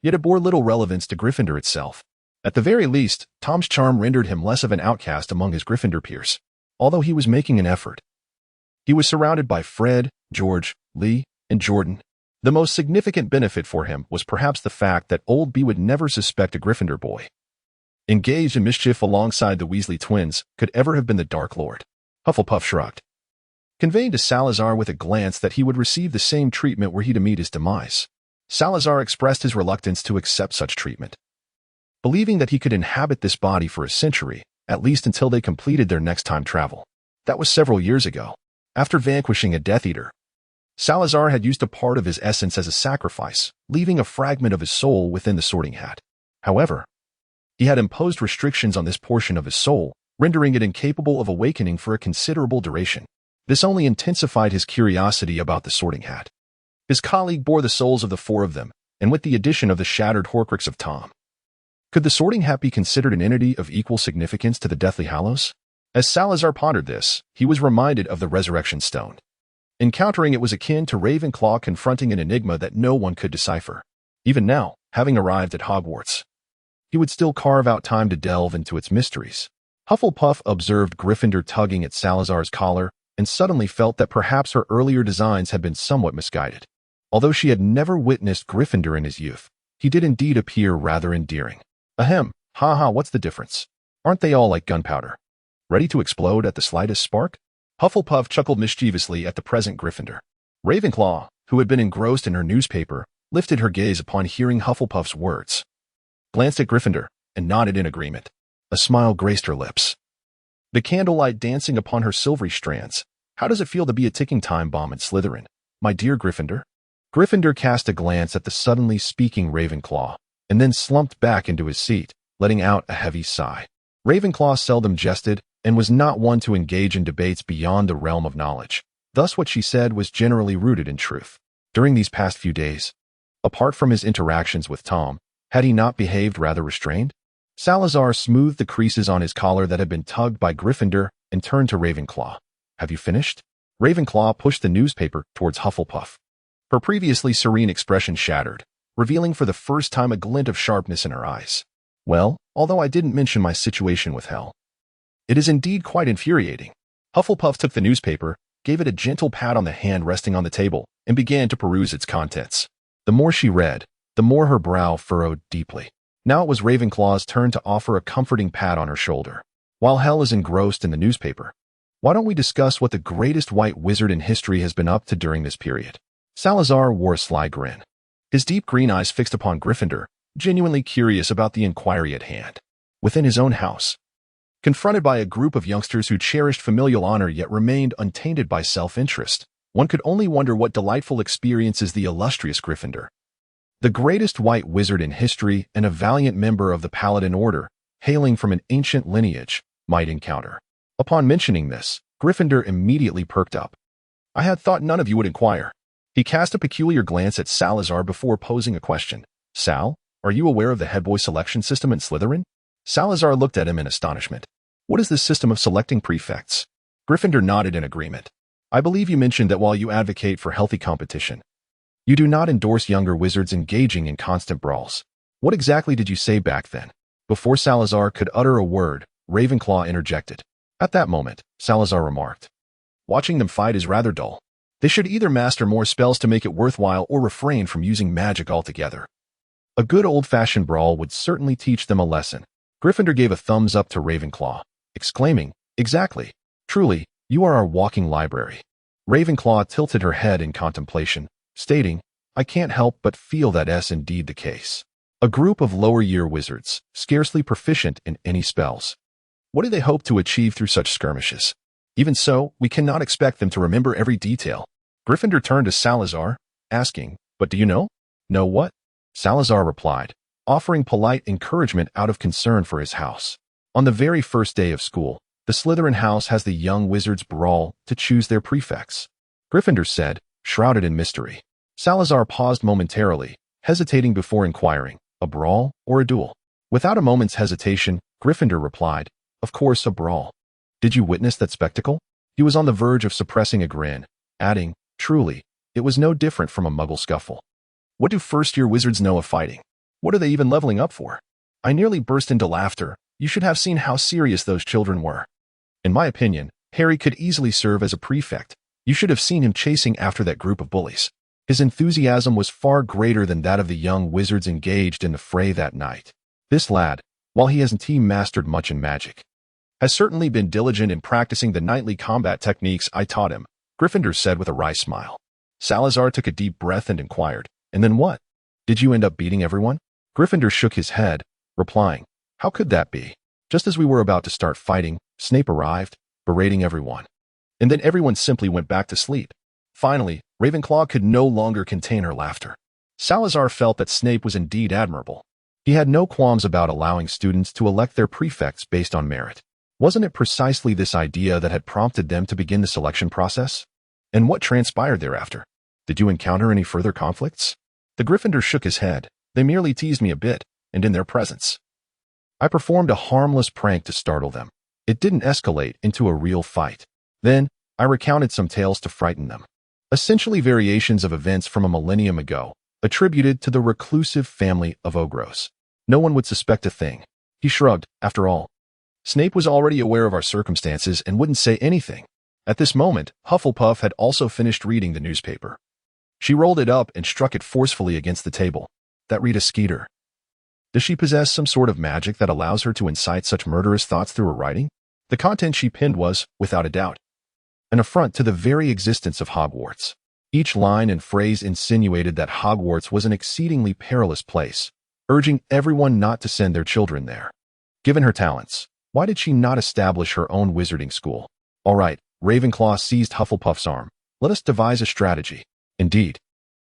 Yet it bore little relevance to Gryffindor itself. At the very least, Tom's charm rendered him less of an outcast among his Gryffindor peers. Although he was making an effort, he was surrounded by Fred, George, Lee, and Jordan. The most significant benefit for him was perhaps the fact that old B would never suspect a Gryffindor boy, engaged in mischief alongside the Weasley twins, could ever have been the Dark Lord. Hufflepuff shrugged, conveying to Salazar with a glance that he would receive the same treatment were he to meet his demise. Salazar expressed his reluctance to accept such treatment, believing that he could inhabit this body for a century, at least until they completed their next time travel. That was several years ago. After vanquishing a Death Eater, Salazar had used a part of his essence as a sacrifice, leaving a fragment of his soul within the Sorting Hat. However, he had imposed restrictions on this portion of his soul, rendering it incapable of awakening for a considerable duration. This only intensified his curiosity about the Sorting Hat. His colleague bore the souls of the four of them, and with the addition of the shattered Horcrux of Tom, could the Sorting Hat be considered an entity of equal significance to the Deathly Hallows? As Salazar pondered this, he was reminded of the Resurrection Stone. Encountering it was akin to Ravenclaw confronting an enigma that no one could decipher. Even now, having arrived at Hogwarts, he would still carve out time to delve into its mysteries. Hufflepuff observed Gryffindor tugging at Salazar's collar and suddenly felt that perhaps her earlier designs had been somewhat misguided. Although she had never witnessed Gryffindor in his youth, he did indeed appear rather endearing. Ahem, haha, what's the difference? Aren't they all like gunpowder, ready to explode at the slightest spark? Hufflepuff chuckled mischievously at the present Gryffindor. Ravenclaw, who had been engrossed in her newspaper, lifted her gaze upon hearing Hufflepuff's words, glanced at Gryffindor, and nodded in agreement. A smile graced her lips, the candlelight dancing upon her silvery strands. How does it feel to be a ticking time bomb in Slytherin, my dear Gryffindor? Gryffindor cast a glance at the suddenly speaking Ravenclaw, and then slumped back into his seat, letting out a heavy sigh. Ravenclaw seldom jested, and was not one to engage in debates beyond the realm of knowledge. Thus what she said was generally rooted in truth. During these past few days, apart from his interactions with Tom, had he not behaved rather restrained? Salazar smoothed the creases on his collar that had been tugged by Gryffindor and turned to Ravenclaw. Have you finished? Ravenclaw pushed the newspaper towards Hufflepuff. Her previously serene expression shattered, revealing for the first time a glint of sharpness in her eyes. Well, although I didn't mention my situation with hell, it is indeed quite infuriating. Hufflepuff took the newspaper, gave it a gentle pat on the hand resting on the table, and began to peruse its contents. The more she read, the more her brow furrowed deeply. Now it was Ravenclaw's turn to offer a comforting pat on her shoulder. While Hell is engrossed in the newspaper, why don't we discuss what the greatest white wizard in history has been up to during this period? Salazar wore a sly grin, his deep green eyes fixed upon Gryffindor, genuinely curious about the inquiry at hand. Within his own house, confronted by a group of youngsters who cherished familial honor yet remained untainted by self-interest, one could only wonder what delightful experiences the illustrious Gryffindor, the greatest white wizard in history and a valiant member of the Paladin Order, hailing from an ancient lineage, might encounter. Upon mentioning this, Gryffindor immediately perked up. I had thought none of you would inquire. He cast a peculiar glance at Salazar before posing a question. Sal, are you aware of the headboy selection system in Slytherin? Salazar looked at him in astonishment. What is this system of selecting prefects? Gryffindor nodded in agreement. I believe you mentioned that while you advocate for healthy competition, you do not endorse younger wizards engaging in constant brawls. What exactly did you say back then? Before Salazar could utter a word, Ravenclaw interjected. At that moment, Salazar remarked, watching them fight is rather dull. They should either master more spells to make it worthwhile or refrain from using magic altogether. A good old-fashioned brawl would certainly teach them a lesson. Gryffindor gave a thumbs up to Ravenclaw, exclaiming, exactly. Truly, you are our walking library. Ravenclaw tilted her head in contemplation, stating, I can't help but feel that's indeed the case. A group of lower-year wizards, scarcely proficient in any spells. What do they hope to achieve through such skirmishes? Even so, we cannot expect them to remember every detail. Gryffindor turned to Salazar, asking, but do you know? Know what? Salazar replied, offering polite encouragement out of concern for his house. On the very first day of school, the Slytherin house has the young wizards brawl to choose their prefects. Gryffindor said, shrouded in mystery. Salazar paused momentarily, hesitating before inquiring, a brawl or a duel? Without a moment's hesitation, Gryffindor replied, of course a brawl. Did you witness that spectacle? He was on the verge of suppressing a grin, adding, truly, it was no different from a muggle scuffle. What do first-year wizards know of fighting? What are they even leveling up for? I nearly burst into laughter. You should have seen how serious those children were. In my opinion, Harry could easily serve as a prefect. You should have seen him chasing after that group of bullies. His enthusiasm was far greater than that of the young wizards engaged in the fray that night. This lad, while he hasn't mastered much in magic, has certainly been diligent in practicing the knightly combat techniques I taught him, Gryffindor said with a wry smile. Salazar took a deep breath and inquired, and then what? Did you end up beating everyone? Gryffindor shook his head, replying, how could that be? Just as we were about to start fighting, Snape arrived, berating everyone. And then everyone simply went back to sleep. Finally, Ravenclaw could no longer contain her laughter. Salazar felt that Snape was indeed admirable. He had no qualms about allowing students to elect their prefects based on merit. Wasn't it precisely this idea that had prompted them to begin the selection process? And what transpired thereafter? Did you encounter any further conflicts? The Gryffindor shook his head. They merely teased me a bit, and in their presence, I performed a harmless prank to startle them. It didn't escalate into a real fight. Then, I recounted some tales to frighten them. Essentially variations of events from a millennium ago, attributed to the reclusive family of Ogros. No one would suspect a thing. He shrugged, after all. Snape was already aware of our circumstances and wouldn't say anything. At this moment, Hufflepuff had also finished reading the newspaper. She rolled it up and struck it forcefully against the table. That Rita Skeeter. Does she possess some sort of magic that allows her to incite such murderous thoughts through her writing? The content she pinned was, without a doubt, an affront to the very existence of Hogwarts. Each line and phrase insinuated that Hogwarts was an exceedingly perilous place, urging everyone not to send their children there. Given her talents, why did she not establish her own wizarding school? All right, Ravenclaw seized Hufflepuff's arm. Let us devise a strategy. Indeed,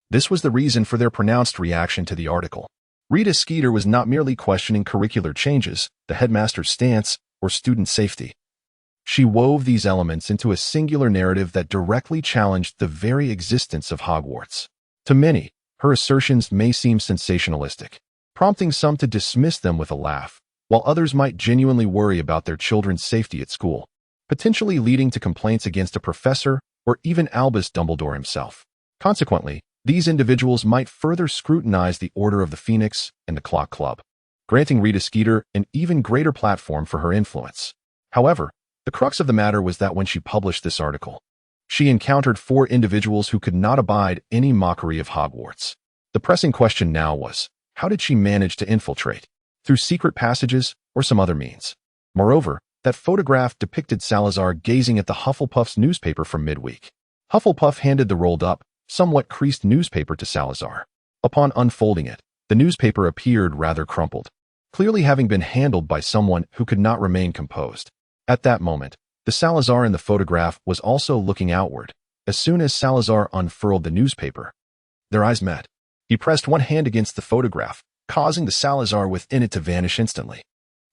this was the reason for their pronounced reaction to the article. Rita Skeeter was not merely questioning curricular changes, the headmaster's stance, or student safety. She wove these elements into a singular narrative that directly challenged the very existence of Hogwarts. To many, her assertions may seem sensationalistic, prompting some to dismiss them with a laugh, while others might genuinely worry about their children's safety at school, potentially leading to complaints against a professor or even Albus Dumbledore himself. Consequently, these individuals might further scrutinize the Order of the Phoenix and the Clock Club, granting Rita Skeeter an even greater platform for her influence. However, the crux of the matter was that when she published this article, she encountered 4 individuals who could not abide any mockery of Hogwarts. The pressing question now was, how did she manage to infiltrate? Through secret passages or some other means? Moreover, that photograph depicted Salazar gazing at the Hufflepuff's newspaper from midweek. Hufflepuff handed the rolled-up, somewhat creased newspaper to Salazar. Upon unfolding it, the newspaper appeared rather crumpled, clearly having been handled by someone who could not remain composed. At that moment, the Salazar in the photograph was also looking outward. As soon as Salazar unfurled the newspaper, their eyes met. He pressed one hand against the photograph, causing the Salazar within it to vanish instantly.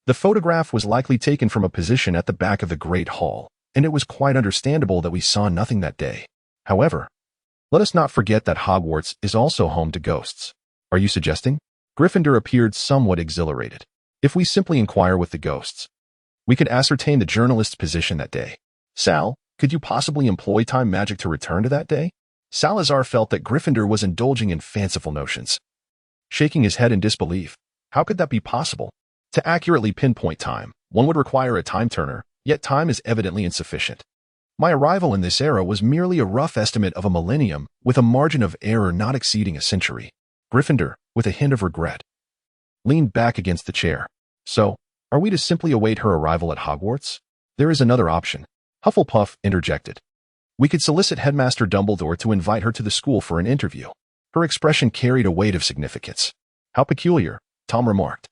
The photograph was likely taken from a position at the back of the Great Hall, and it was quite understandable that we saw nothing that day. However, let us not forget that Hogwarts is also home to ghosts. Are you suggesting? Gryffindor appeared somewhat exhilarated. If we simply inquire with the ghosts, we could ascertain the journalist's position that day. Sal, could you possibly employ time magic to return to that day? Salazar felt that Gryffindor was indulging in fanciful notions. Shaking his head in disbelief, how could that be possible? To accurately pinpoint time, one would require a time turner, yet time is evidently insufficient. My arrival in this era was merely a rough estimate of a millennium, with a margin of error not exceeding a century. Gryffindor, with a hint of regret, leaned back against the chair. So, are we to simply await her arrival at Hogwarts? There is another option. Hufflepuff interjected. We could solicit Headmaster Dumbledore to invite her to the school for an interview. Her expression carried a weight of significance. How peculiar, Tom remarked.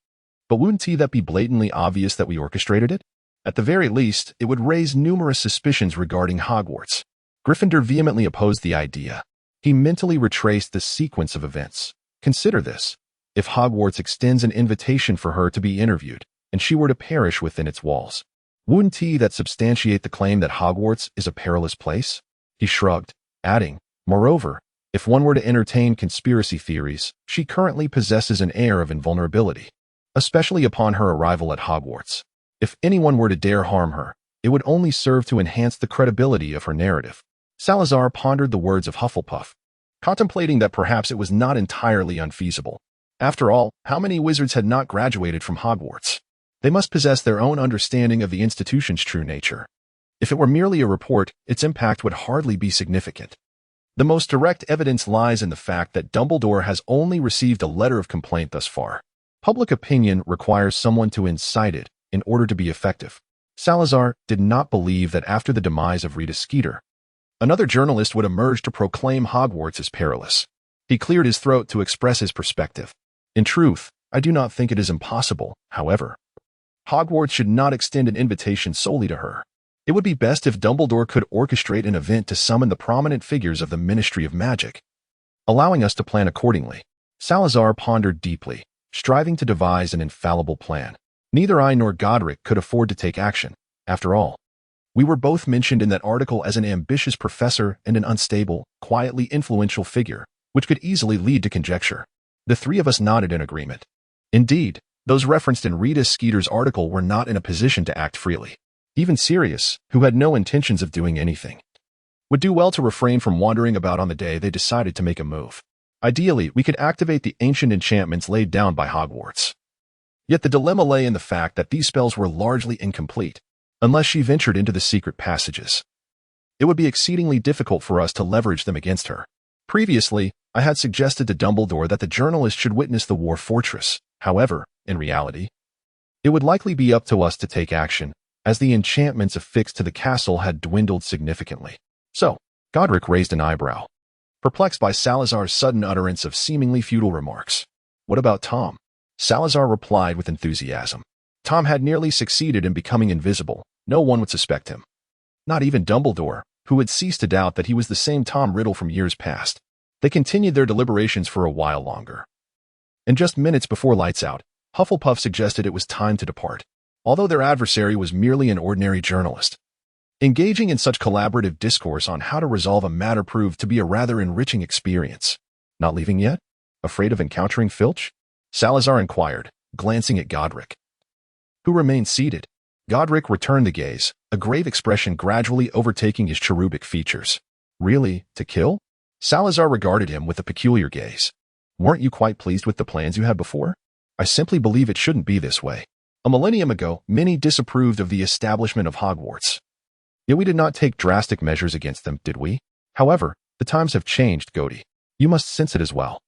But wouldn't that be blatantly obvious that we orchestrated it? At the very least, it would raise numerous suspicions regarding Hogwarts. Gryffindor vehemently opposed the idea. He mentally retraced the sequence of events. Consider this. If Hogwarts extends an invitation for her to be interviewed, and she were to perish within its walls, wouldn't that substantiate the claim that Hogwarts is a perilous place? He shrugged, adding, moreover, if one were to entertain conspiracy theories, she currently possesses an air of invulnerability, especially upon her arrival at Hogwarts. If anyone were to dare harm her, it would only serve to enhance the credibility of her narrative. Salazar pondered the words of Hufflepuff, contemplating that perhaps it was not entirely unfeasible. After all, how many wizards had not graduated from Hogwarts? They must possess their own understanding of the institution's true nature. If it were merely a report, its impact would hardly be significant. The most direct evidence lies in the fact that Dumbledore has only received a letter of complaint thus far. Public opinion requires someone to incite it in order to be effective. Salazar did not believe that after the demise of Rita Skeeter, another journalist would emerge to proclaim Hogwarts as perilous. He cleared his throat to express his perspective. In truth, I do not think it is impossible, however. Hogwarts should not extend an invitation solely to her. It would be best if Dumbledore could orchestrate an event to summon the prominent figures of the Ministry of Magic, allowing us to plan accordingly. Salazar pondered deeply, striving to devise an infallible plan. Neither I nor Godric could afford to take action. After all, we were both mentioned in that article as an ambitious professor and an unstable, quietly influential figure, which could easily lead to conjecture. The 3 of us nodded in agreement. Indeed, those referenced in Rita Skeeter's article were not in a position to act freely. Even Sirius, who had no intentions of doing anything, would do well to refrain from wandering about on the day they decided to make a move. Ideally, we could activate the ancient enchantments laid down by Hogwarts. Yet the dilemma lay in the fact that these spells were largely incomplete, unless she ventured into the secret passages. It would be exceedingly difficult for us to leverage them against her. Previously, I had suggested to Dumbledore that the journalist should witness the War Fortress. However, in reality, it would likely be up to us to take action, as the enchantments affixed to the castle had dwindled significantly. So, Godric raised an eyebrow, perplexed by Salazar's sudden utterance of seemingly futile remarks. What about Tom? Salazar replied with enthusiasm. Tom had nearly succeeded in becoming invisible. No one would suspect him. Not even Dumbledore, who had ceased to doubt that he was the same Tom Riddle from years past. They continued their deliberations for a while longer. And just minutes before lights out, Hufflepuff suggested it was time to depart, although their adversary was merely an ordinary journalist. Engaging in such collaborative discourse on how to resolve a matter proved to be a rather enriching experience. Not leaving yet? Afraid of encountering Filch? Salazar inquired, glancing at Godric, who remained seated. Godric returned the gaze, a grave expression gradually overtaking his cherubic features. Really, to kill? Salazar regarded him with a peculiar gaze. Weren't you quite pleased with the plans you had before? I simply believe it shouldn't be this way. A millennium ago, many disapproved of the establishment of Hogwarts. Yet we did not take drastic measures against them, did we? However, the times have changed, Gody. You must sense it as well.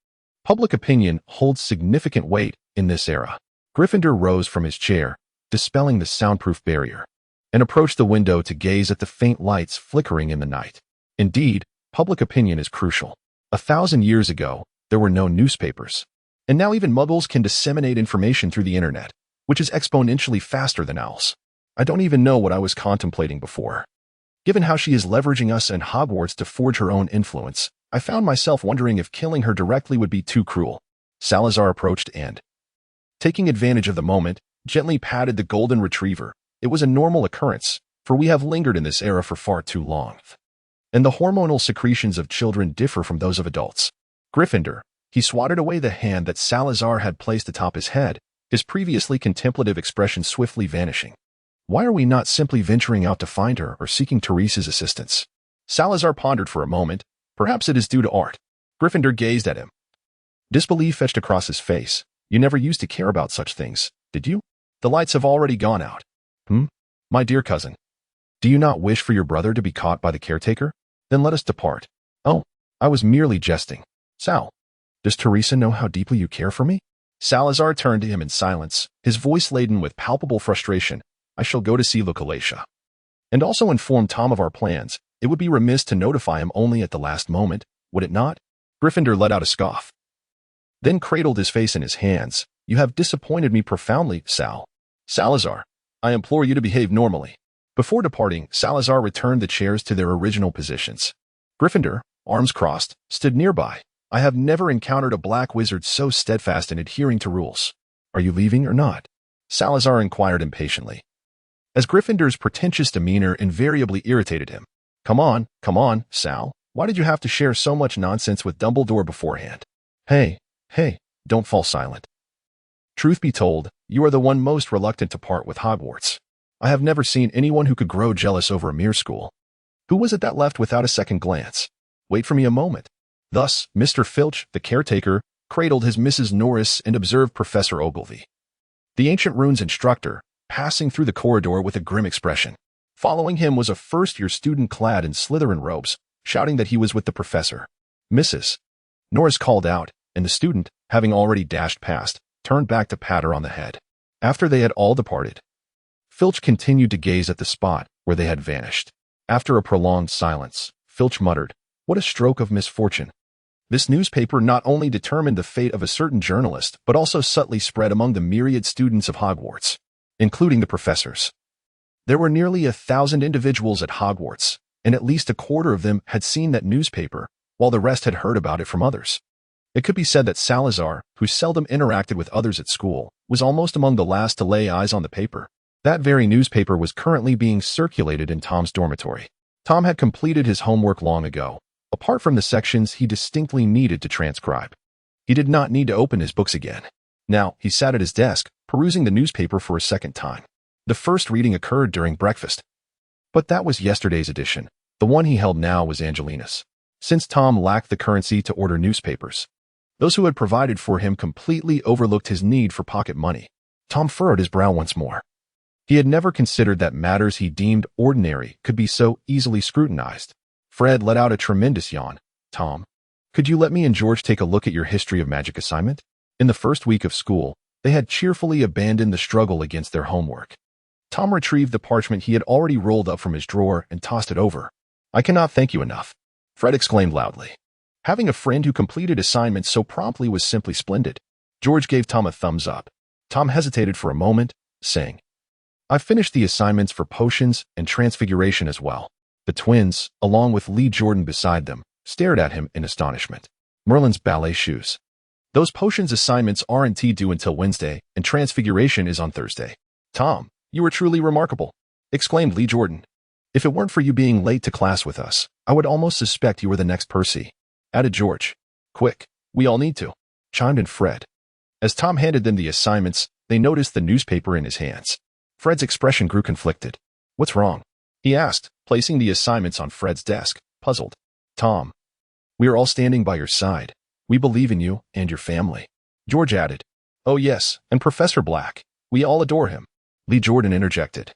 Public opinion holds significant weight in this era. Gryffindor rose from his chair, dispelling the soundproof barrier, and approached the window to gaze at the faint lights flickering in the night. Indeed, public opinion is crucial. 1,000 years ago, there were no newspapers. And now even muggles can disseminate information through the internet, which is exponentially faster than owls. I don't even know what I was contemplating before. Given how she is leveraging us and Hogwarts to forge her own influence, I found myself wondering if killing her directly would be too cruel. Salazar approached and, taking advantage of the moment, gently patted the golden retriever. It was a normal occurrence, for we have lingered in this era for far too long. And the hormonal secretions of children differ from those of adults. Gryffindor, he swatted away the hand that Salazar had placed atop his head, his previously contemplative expression swiftly vanishing. Why are we not simply venturing out to find her or seeking Teresa's assistance? Salazar pondered for a moment. Perhaps it is due to art. Gryffindor gazed at him. Disbelief etched across his face. You never used to care about such things, did you? The lights have already gone out. My dear cousin. Do you not wish for your brother to be caught by the caretaker? Then let us depart. Oh, I was merely jesting. Sal, does Teresa know how deeply you care for me? Salazar turned to him in silence, his voice laden with palpable frustration. I shall go to see Lucalacia. And also inform Tom of our plans. It would be remiss to notify him only at the last moment, would it not? Gryffindor let out a scoff, then cradled his face in his hands. You have disappointed me profoundly, Sal. Salazar, I implore you to behave normally. Before departing, Salazar returned the chairs to their original positions. Gryffindor, arms crossed, stood nearby. I have never encountered a black wizard so steadfast in adhering to rules. Are you leaving or not? Salazar inquired impatiently, as Gryffindor's pretentious demeanor invariably irritated him. Come on, Sal. Why did you have to share so much nonsense with Dumbledore beforehand? Hey, don't fall silent. Truth be told, you are the one most reluctant to part with Hogwarts. I have never seen anyone who could grow jealous over a mere school. Who was it that left without a second glance? Wait for me a moment. Thus, Mr. Filch, the caretaker, cradled his Mrs. Norris and observed Professor Ogilvy, the ancient runes instructor, passing through the corridor with a grim expression. Following him was a first-year student clad in Slytherin robes, shouting that he was with the professor. Mrs. Norris called out, and the student, having already dashed past, turned back to pat her on the head. After they had all departed, Filch continued to gaze at the spot where they had vanished. After a prolonged silence, Filch muttered, "What a stroke of misfortune." This newspaper not only determined the fate of a certain journalist, but also subtly spread among the myriad students of Hogwarts, including the professors. There were nearly 1,000 individuals at Hogwarts, and at least a quarter of them had seen that newspaper, while the rest had heard about it from others. It could be said that Salazar, who seldom interacted with others at school, was almost among the last to lay eyes on the paper. That very newspaper was currently being circulated in Tom's dormitory. Tom had completed his homework long ago, apart from the sections he distinctly needed to transcribe. He did not need to open his books again. Now, he sat at his desk, perusing the newspaper for a second time. The first reading occurred during breakfast. But that was yesterday's edition. The one he held now was Angelina's. Since Tom lacked the currency to order newspapers, those who had provided for him completely overlooked his need for pocket money. Tom furrowed his brow once more. He had never considered that matters he deemed ordinary could be so easily scrutinized. Fred let out a tremendous yawn. Tom, could you let me and George take a look at your history of magic assignment? In the first week of school, they had cheerfully abandoned the struggle against their homework. Tom retrieved the parchment he had already rolled up from his drawer and tossed it over. I cannot thank you enough, Fred exclaimed loudly. Having a friend who completed assignments so promptly was simply splendid. George gave Tom a thumbs up. Tom hesitated for a moment, saying, I finished the assignments for potions and transfiguration as well. The twins, along with Lee Jordan beside them, stared at him in astonishment. Merlin's ballet shoes. Those potions assignments aren't due until Wednesday, and transfiguration is on Thursday. Tom, you are truly remarkable, exclaimed Lee Jordan. If it weren't for you being late to class with us, I would almost suspect you were the next Percy, added George. Quick, we all need to, chimed in Fred. As Tom handed them the assignments, they noticed the newspaper in his hands. Fred's expression grew conflicted. What's wrong? He asked, placing the assignments on Fred's desk, puzzled. Tom, we are all standing by your side. We believe in you and your family. George added. Oh yes, and Professor Black. We all adore him. Lee Jordan interjected.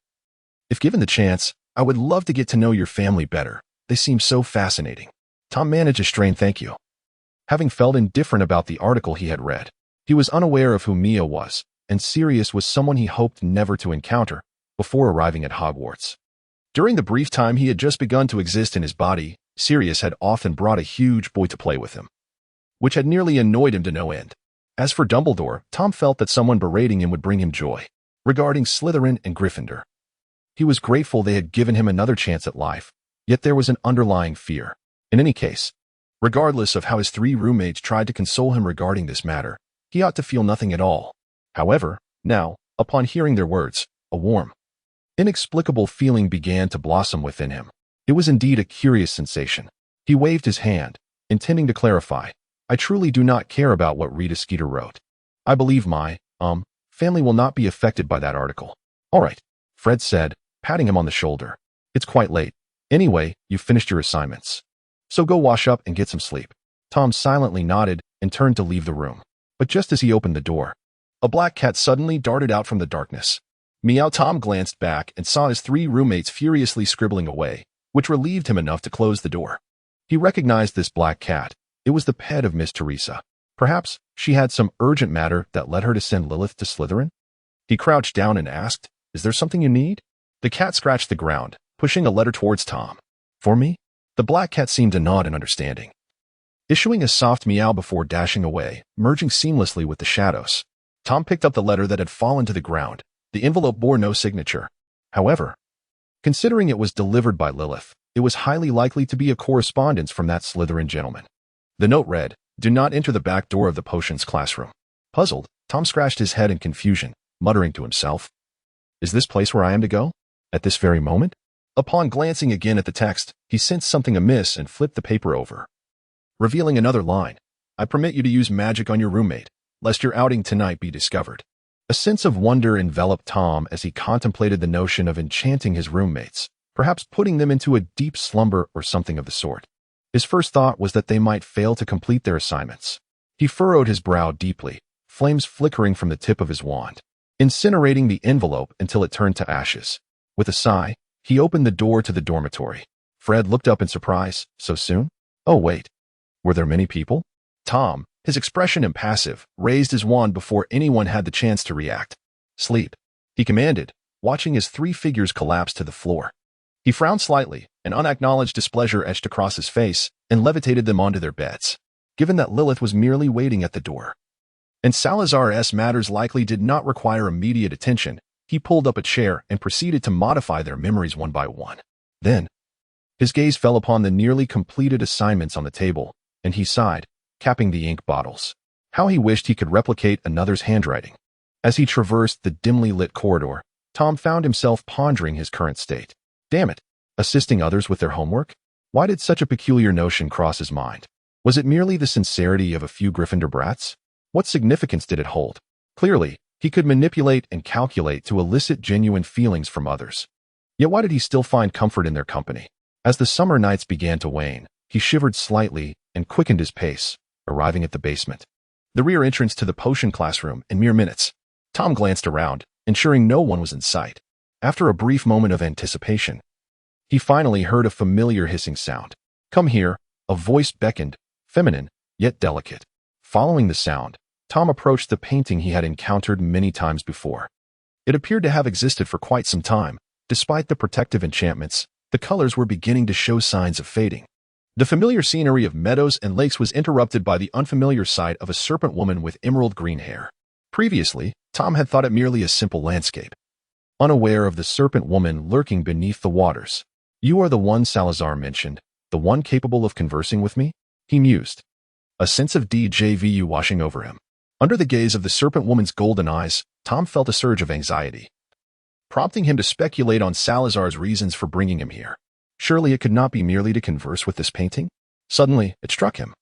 If given the chance, I would love to get to know your family better. They seem so fascinating. Tom managed a strained thank you. Having felt indifferent about the article he had read, he was unaware of who Mia was, and Sirius was someone he hoped never to encounter before arriving at Hogwarts. During the brief time he had just begun to exist in his body, Sirius had often brought a huge boy to play with him, which had nearly annoyed him to no end. As for Dumbledore, Tom felt that someone berating him would bring him joy. Regarding Slytherin and Gryffindor, he was grateful they had given him another chance at life, yet there was an underlying fear. In any case, regardless of how his three roommates tried to console him regarding this matter, he ought to feel nothing at all. However, now, upon hearing their words, a warm, inexplicable feeling began to blossom within him. It was indeed a curious sensation. He waved his hand, intending to clarify. I truly do not care about what Rita Skeeter wrote. I believe my, family will not be affected by that article. All right, Fred said, patting him on the shoulder. It's quite late. Anyway, you've finished your assignments. So go wash up and get some sleep. Tom silently nodded and turned to leave the room. But just as he opened the door, a black cat suddenly darted out from the darkness. Meow. Tom glanced back and saw his three roommates furiously scribbling away, which relieved him enough to close the door. He recognized this black cat. It was the pet of Miss Teresa. Perhaps she had some urgent matter that led her to send Lilith to Slytherin? He crouched down and asked, Is there something you need? The cat scratched the ground, pushing a letter towards Tom. For me? The black cat seemed to nod in understanding, issuing a soft meow before dashing away, merging seamlessly with the shadows. Tom picked up the letter that had fallen to the ground. The envelope bore no signature. However, considering it was delivered by Lilith, it was highly likely to be a correspondence from that Slytherin gentleman. The note read, Do not enter the back door of the potions classroom. Puzzled, Tom scratched his head in confusion, muttering to himself, Is this place where I am to go? At this very moment? Upon glancing again at the text, he sensed something amiss and flipped the paper over, revealing another line. I permit you to use magic on your roommate, lest your outing tonight be discovered. A sense of wonder enveloped Tom as he contemplated the notion of enchanting his roommates, perhaps putting them into a deep slumber or something of the sort. His first thought was that they might fail to complete their assignments. He furrowed his brow deeply, flames flickering from the tip of his wand, incinerating the envelope until it turned to ashes. With a sigh, he opened the door to the dormitory. Fred looked up in surprise. So soon? Oh wait, were there many people? Tom, his expression impassive, raised his wand before anyone had the chance to react. Sleep, he commanded, watching as three figures collapse to the floor. He frowned slightly, an unacknowledged displeasure etched across his face, and levitated them onto their beds. Given that Lilith was merely waiting at the door, and Salazar's matters likely did not require immediate attention, he pulled up a chair and proceeded to modify their memories one by one. Then, his gaze fell upon the nearly completed assignments on the table, and he sighed, capping the ink bottles. How he wished he could replicate another's handwriting. As he traversed the dimly lit corridor, Tom found himself pondering his current state. Damn it, assisting others with their homework? Why did such a peculiar notion cross his mind? Was it merely the sincerity of a few Gryffindor brats? What significance did it hold? Clearly, he could manipulate and calculate to elicit genuine feelings from others. Yet why did he still find comfort in their company? As the summer nights began to wane, he shivered slightly and quickened his pace, arriving at the basement, the rear entrance to the potion classroom, in mere minutes. Tom glanced around, ensuring no one was in sight. After a brief moment of anticipation, he finally heard a familiar hissing sound. "Come here," a voice beckoned, feminine, yet delicate. Following the sound, Tom approached the painting he had encountered many times before. It appeared to have existed for quite some time. Despite the protective enchantments, the colors were beginning to show signs of fading. The familiar scenery of meadows and lakes was interrupted by the unfamiliar sight of a serpent woman with emerald green hair. Previously, Tom had thought it merely a simple landscape, unaware of the serpent woman lurking beneath the waters. "You are the one Salazar mentioned, the one capable of conversing with me?" he mused, a sense of déjà vu washing over him. Under the gaze of the serpent woman's golden eyes, Tom felt a surge of anxiety, prompting him to speculate on Salazar's reasons for bringing him here. Surely it could not be merely to converse with this painting? Suddenly, it struck him.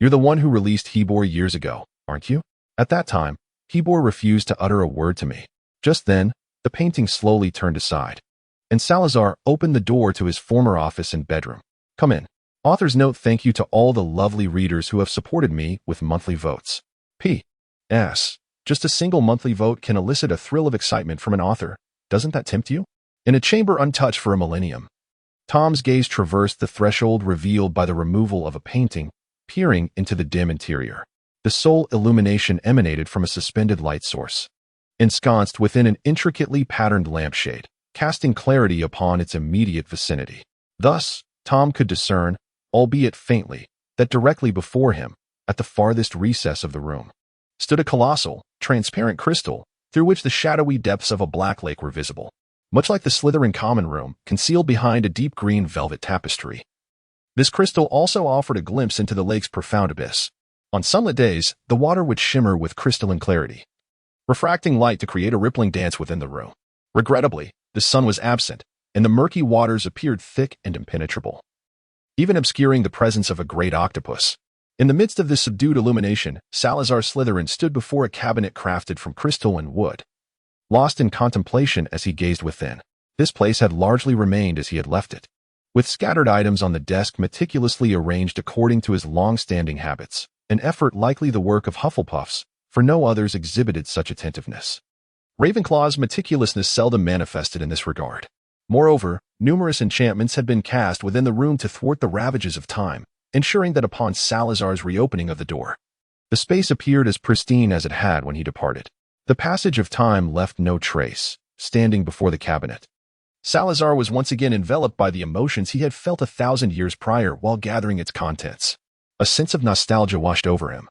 "You're the one who released Hogwarts years ago, aren't you?" At that time, Hogwarts refused to utter a word to me. Just then, the painting slowly turned aside, and Salazar opened the door to his former office and bedroom. "Come in." Author's note: thank you to all the lovely readers who have supported me with monthly votes. P.S. Just a single monthly vote can elicit a thrill of excitement from an author. Doesn't that tempt you? In a chamber untouched for a millennium, Tom's gaze traversed the threshold revealed by the removal of a painting, peering into the dim interior. The sole illumination emanated from a suspended light source, ensconced within an intricately patterned lampshade, casting clarity upon its immediate vicinity. Thus, Tom could discern, albeit faintly, that directly before him, at the farthest recess of the room, stood a colossal, transparent crystal through which the shadowy depths of a black lake were visible. Much like the Slytherin common room, concealed behind a deep green velvet tapestry, this crystal also offered a glimpse into the lake's profound abyss. On sunlit days, the water would shimmer with crystalline clarity, refracting light to create a rippling dance within the room. Regrettably, the sun was absent, and the murky waters appeared thick and impenetrable, even obscuring the presence of a great octopus. In the midst of this subdued illumination, Salazar Slytherin stood before a cabinet crafted from crystal and wood, lost in contemplation as he gazed within. This place had largely remained as he had left it, with scattered items on the desk meticulously arranged according to his long-standing habits, an effort likely the work of Hufflepuffs, for no others exhibited such attentiveness. Ravenclaw's meticulousness seldom manifested in this regard. Moreover, numerous enchantments had been cast within the room to thwart the ravages of time, ensuring that upon Salazar's reopening of the door, the space appeared as pristine as it had when he departed. The passage of time left no trace. Standing before the cabinet, Salazar was once again enveloped by the emotions he had felt 1,000 years prior while gathering its contents. A sense of nostalgia washed over him,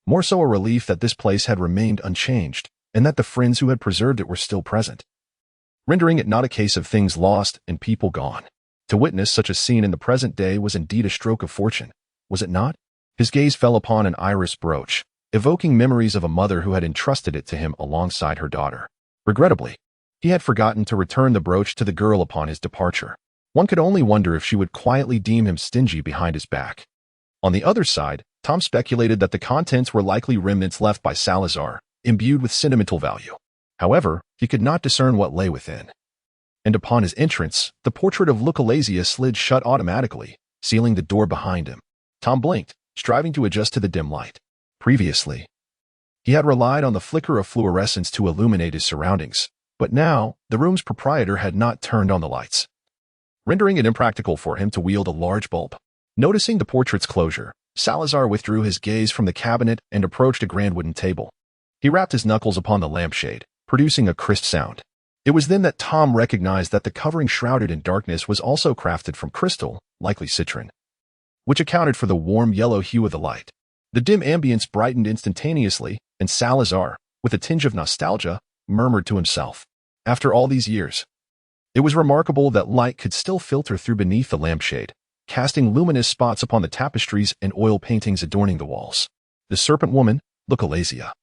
more so a relief that this place had remained unchanged, and that the friends who had preserved it were still present, rendering it not a case of things lost and people gone. To witness such a scene in the present day was indeed a stroke of fortune, was it not? His gaze fell upon an iris brooch, evoking memories of a mother who had entrusted it to him alongside her daughter. Regrettably, he had forgotten to return the brooch to the girl upon his departure. One could only wonder if she would quietly deem him stingy behind his back. On the other side, Tom speculated that the contents were likely remnants left by Salazar, imbued with sentimental value. However, he could not discern what lay within. And upon his entrance, the portrait of Lucrezia slid shut automatically, sealing the door behind him. Tom blinked, striving to adjust to the dim light. Previously, he had relied on the flicker of fluorescence to illuminate his surroundings, but now the room's proprietor had not turned on the lights, rendering it impractical for him to wield a large bulb. Noticing the portrait's closure, Salazar withdrew his gaze from the cabinet and approached a grand wooden table. He rapped his knuckles upon the lampshade, producing a crisp sound. It was then that Tom recognized that the covering shrouded in darkness was also crafted from crystal, likely citron, which accounted for the warm yellow hue of the light. The dim ambience brightened instantaneously, and Salazar, with a tinge of nostalgia, murmured to himself, "After all these years." It was remarkable that light could still filter through beneath the lampshade, casting luminous spots upon the tapestries and oil paintings adorning the walls. The serpent woman, Lucrezia,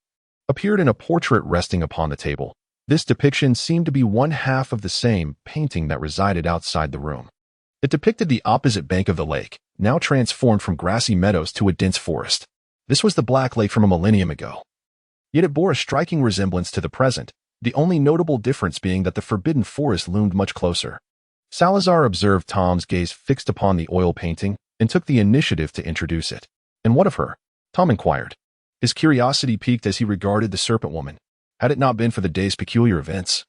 appeared in a portrait resting upon the table. This depiction seemed to be one half of the same painting that resided outside the room. It depicted the opposite bank of the lake, now transformed from grassy meadows to a dense forest. This was the Black Lake from a millennium ago. Yet it bore a striking resemblance to the present, the only notable difference being that the forbidden forest loomed much closer. Salazar observed Tom's gaze fixed upon the oil painting and took the initiative to introduce it. "And what of her?" Tom inquired, his curiosity piqued as he regarded the serpent woman. Had it not been for the day's peculiar events,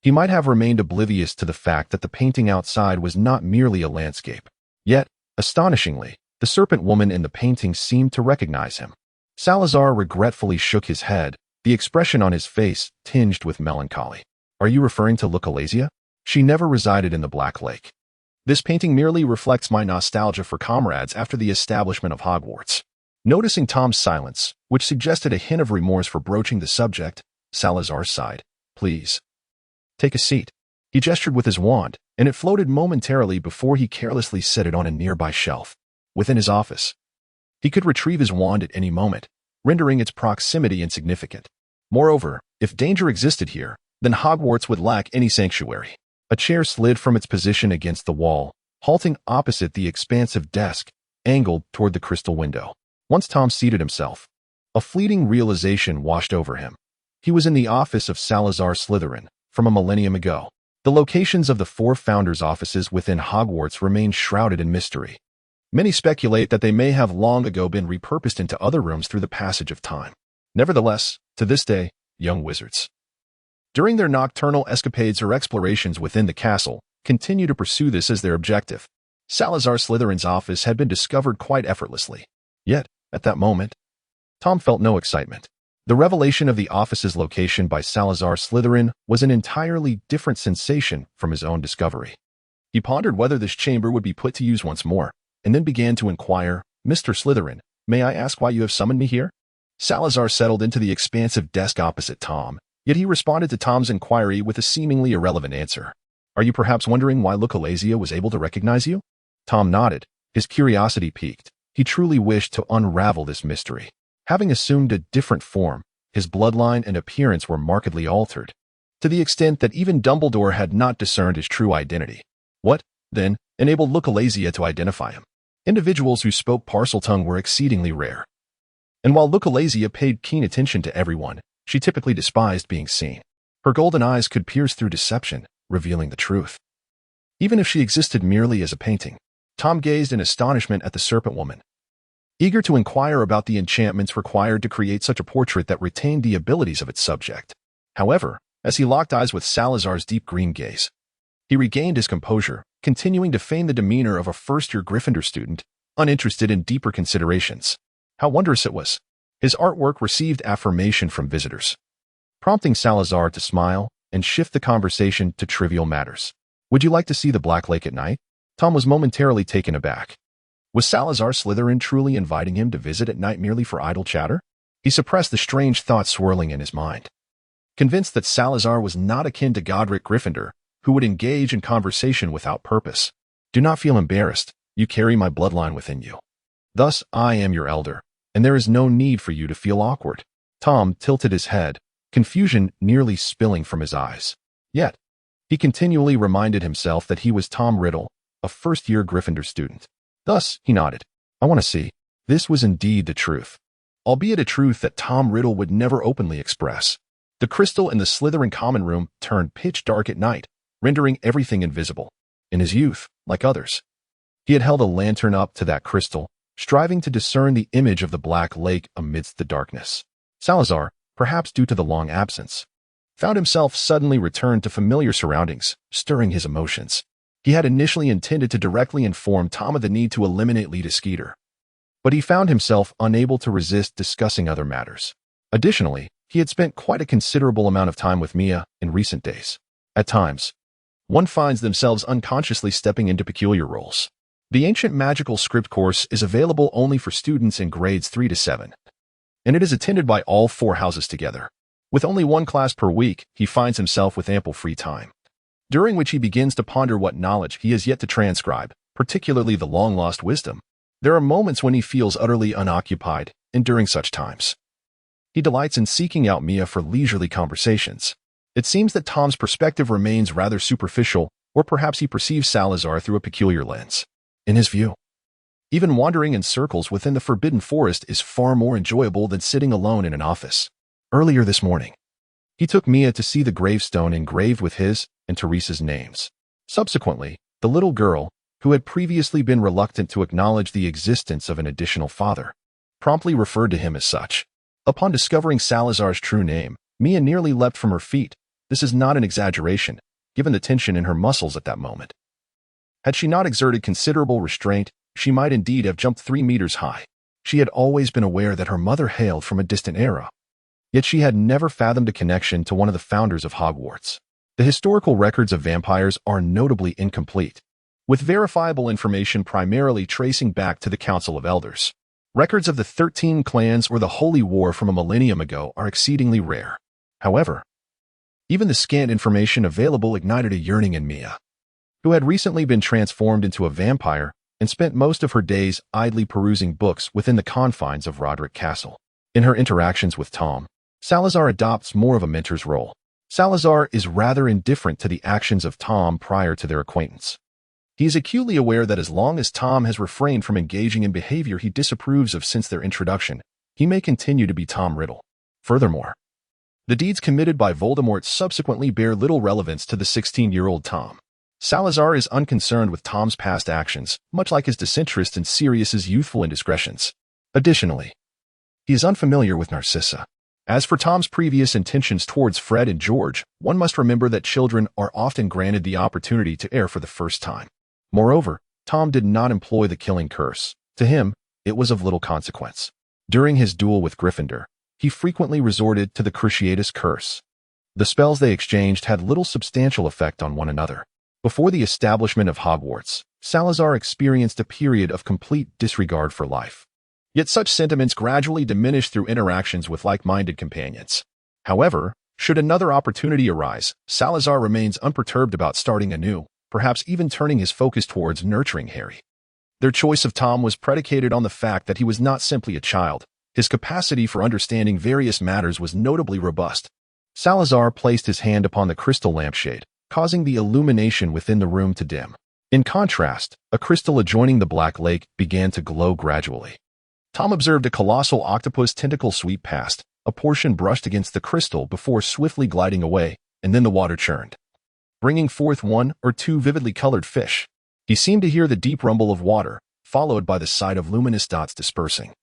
he might have remained oblivious to the fact that the painting outside was not merely a landscape. Yet, astonishingly, the serpent woman in the painting seemed to recognize him. Salazar regretfully shook his head, the expression on his face tinged with melancholy. Are you referring to Lucrezia? She never resided in the Black Lake. This painting merely reflects my nostalgia for comrades after the establishment of Hogwarts. Noticing Tom's silence, which suggested a hint of remorse for broaching the subject, Salazar sighed. Please. Take a seat. He gestured with his wand, and it floated momentarily before he carelessly set it on a nearby shelf. Within his office, he could retrieve his wand at any moment, rendering its proximity insignificant. Moreover, if danger existed here, then Hogwarts would lack any sanctuary. A chair slid from its position against the wall, halting opposite the expansive desk, angled toward the crystal window. Once Tom seated himself, a fleeting realization washed over him. He was in the office of Salazar Slytherin from a millennium ago. The locations of the 4 founders' offices within Hogwarts remain shrouded in mystery. Many speculate that they may have long ago been repurposed into other rooms through the passage of time. Nevertheless, to this day, young wizards, during their nocturnal escapades or explorations within the castle, continue to pursue this as their objective. Salazar Slytherin's office had been discovered quite effortlessly. Yet, at that moment, Tom felt no excitement. The revelation of the office's location by Salazar Slytherin was an entirely different sensation from his own discovery. He pondered whether this chamber would be put to use once more, and then began to inquire, Mr. Slytherin, may I ask why you have summoned me here? Salazar settled into the expansive desk opposite Tom, yet he responded to Tom's inquiry with a seemingly irrelevant answer. Are you perhaps wondering why Lucrezia was able to recognize you? Tom nodded, his curiosity piqued. He truly wished to unravel this mystery. Having assumed a different form, his bloodline and appearance were markedly altered, to the extent that even Dumbledore had not discerned his true identity. What, then, enabled Lucrezia to identify him? Individuals who spoke Parseltongue were exceedingly rare. And while Lucrezia paid keen attention to everyone, she typically despised being seen. Her golden eyes could pierce through deception, revealing the truth. Even if she existed merely as a painting, Tom gazed in astonishment at the Serpent Woman, eager to inquire about the enchantments required to create such a portrait that retained the abilities of its subject. However, as he locked eyes with Salazar's deep green gaze, he regained his composure, continuing to feign the demeanor of a first-year Gryffindor student, uninterested in deeper considerations. How wondrous it was! His artwork received affirmation from visitors, prompting Salazar to smile and shift the conversation to trivial matters. Would you like to see the Black Lake at night? Tom was momentarily taken aback. Was Salazar Slytherin truly inviting him to visit at night merely for idle chatter? He suppressed the strange thoughts swirling in his mind, convinced that Salazar was not akin to Godric Gryffindor, who would engage in conversation without purpose. Do not feel embarrassed. You carry my bloodline within you. Thus, I am your elder, and there is no need for you to feel awkward. Tom tilted his head, confusion nearly spilling from his eyes. Yet, he continually reminded himself that he was Tom Riddle, a first-year Gryffindor student. Thus, he nodded. I want to see. This was indeed the truth, albeit a truth that Tom Riddle would never openly express. The crystal in the Slytherin common room turned pitch dark at night, rendering everything invisible. In his youth, like others, he had held a lantern up to that crystal, striving to discern the image of the Black Lake amidst the darkness. Salazar, perhaps due to the long absence, found himself suddenly returned to familiar surroundings, stirring his emotions. He had initially intended to directly inform Tom of the need to eliminate Lita Skeeter, but he found himself unable to resist discussing other matters. Additionally, he had spent quite a considerable amount of time with Mia in recent days. At times, one finds themselves unconsciously stepping into peculiar roles. The Ancient Magical Script course is available only for students in grades 3 to 7, and it is attended by all 4 houses together. With only 1 class per week, he finds himself with ample free time, during which he begins to ponder what knowledge he has yet to transcribe, particularly the long-lost wisdom. There are moments when he feels utterly unoccupied, and during such times, he delights in seeking out Mia for leisurely conversations. It seems that Tom's perspective remains rather superficial, or perhaps he perceives Salazar through a peculiar lens. In his view, even wandering in circles within the Forbidden Forest is far more enjoyable than sitting alone in an office. Earlier this morning, he took Mia to see the gravestone engraved with his and Teresa's names. Subsequently, the little girl, who had previously been reluctant to acknowledge the existence of an additional father, promptly referred to him as such. Upon discovering Salazar's true name, Mia nearly leapt from her feet. This is not an exaggeration, given the tension in her muscles at that moment. Had she not exerted considerable restraint, she might indeed have jumped 3 meters high. She had always been aware that her mother hailed from a distant era. Yet she had never fathomed a connection to one of the founders of Hogwarts. The historical records of vampires are notably incomplete, with verifiable information primarily tracing back to the Council of Elders. Records of the 13 clans or the Holy War from a millennium ago are exceedingly rare. However, even the scant information available ignited a yearning in Mia, who had recently been transformed into a vampire and spent most of her days idly perusing books within the confines of Roderick Castle. In her interactions with Tom, Salazar adopts more of a mentor's role. Salazar is rather indifferent to the actions of Tom prior to their acquaintance. He is acutely aware that as long as Tom has refrained from engaging in behavior he disapproves of since their introduction, he may continue to be Tom Riddle. Furthermore, the deeds committed by Voldemort subsequently bear little relevance to the 16-year-old Tom. Salazar is unconcerned with Tom's past actions, much like his disinterest in Sirius's youthful indiscretions. Additionally, he is unfamiliar with Narcissa. As for Tom's previous intentions towards Fred and George, one must remember that children are often granted the opportunity to err for the first time. Moreover, Tom did not employ the killing curse. To him, it was of little consequence. During his duel with Gryffindor, he frequently resorted to the Cruciatus curse. The spells they exchanged had little substantial effect on one another. Before the establishment of Hogwarts, Salazar experienced a period of complete disregard for life. Yet such sentiments gradually diminished through interactions with like-minded companions. However, should another opportunity arise, Salazar remains unperturbed about starting anew, perhaps even turning his focus towards nurturing Harry. Their choice of Tom was predicated on the fact that he was not simply a child. His capacity for understanding various matters was notably robust. Salazar placed his hand upon the crystal lampshade, causing the illumination within the room to dim. In contrast, a crystal adjoining the Black Lake began to glow gradually. Tom observed a colossal octopus tentacle sweep past. A portion brushed against the crystal before swiftly gliding away, and then the water churned, bringing forth 1 or 2 vividly colored fish. He seemed to hear the deep rumble of water, followed by the sight of luminous dots dispersing,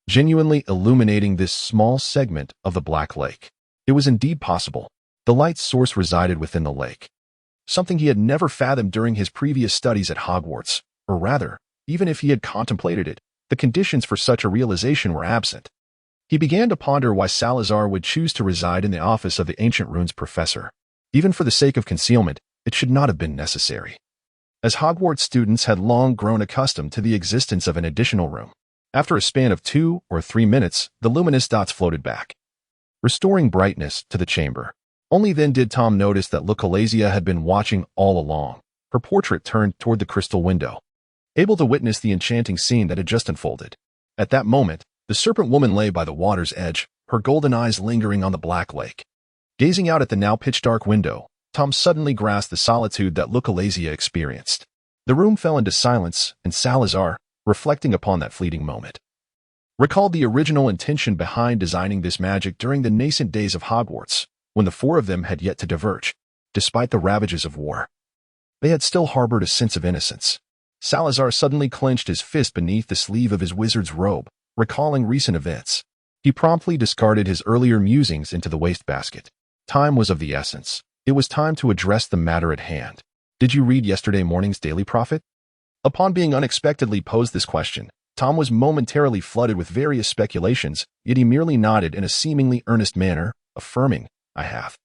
genuinely illuminating this small segment of the Black Lake. It was indeed possible. The light's source resided within the lake, something he had never fathomed during his previous studies at Hogwarts, or rather, even if he had contemplated it, the conditions for such a realization were absent. He began to ponder why Salazar would choose to reside in the office of the Ancient Runes professor. Even for the sake of concealment, it should not have been necessary, as Hogwarts students had long grown accustomed to the existence of an additional room. After a span of 2 or 3 minutes, the luminous dots floated back, restoring brightness to the chamber. Only then did Tom notice that Lucrezia had been watching all along, her portrait turned toward the crystal window, able to witness the enchanting scene that had just unfolded. At that moment, the Serpent woman lay by the water's edge, her golden eyes lingering on the Black Lake. Gazing out at the now pitch-dark window, Tom suddenly grasped the solitude that Lucrezia experienced. The room fell into silence, and Salazar, reflecting upon that fleeting moment, recalled the original intention behind designing this magic during the nascent days of Hogwarts, when the 4 of them had yet to diverge. Despite the ravages of war, they had still harbored a sense of innocence. Salazar suddenly clenched his fist beneath the sleeve of his wizard's robe, recalling recent events. He promptly discarded his earlier musings into the wastebasket. Time was of the essence. It was time to address the matter at hand. Did you read yesterday morning's Daily Prophet? Upon being unexpectedly posed this question, Tom was momentarily flooded with various speculations, yet he merely nodded in a seemingly earnest manner, affirming, "I have."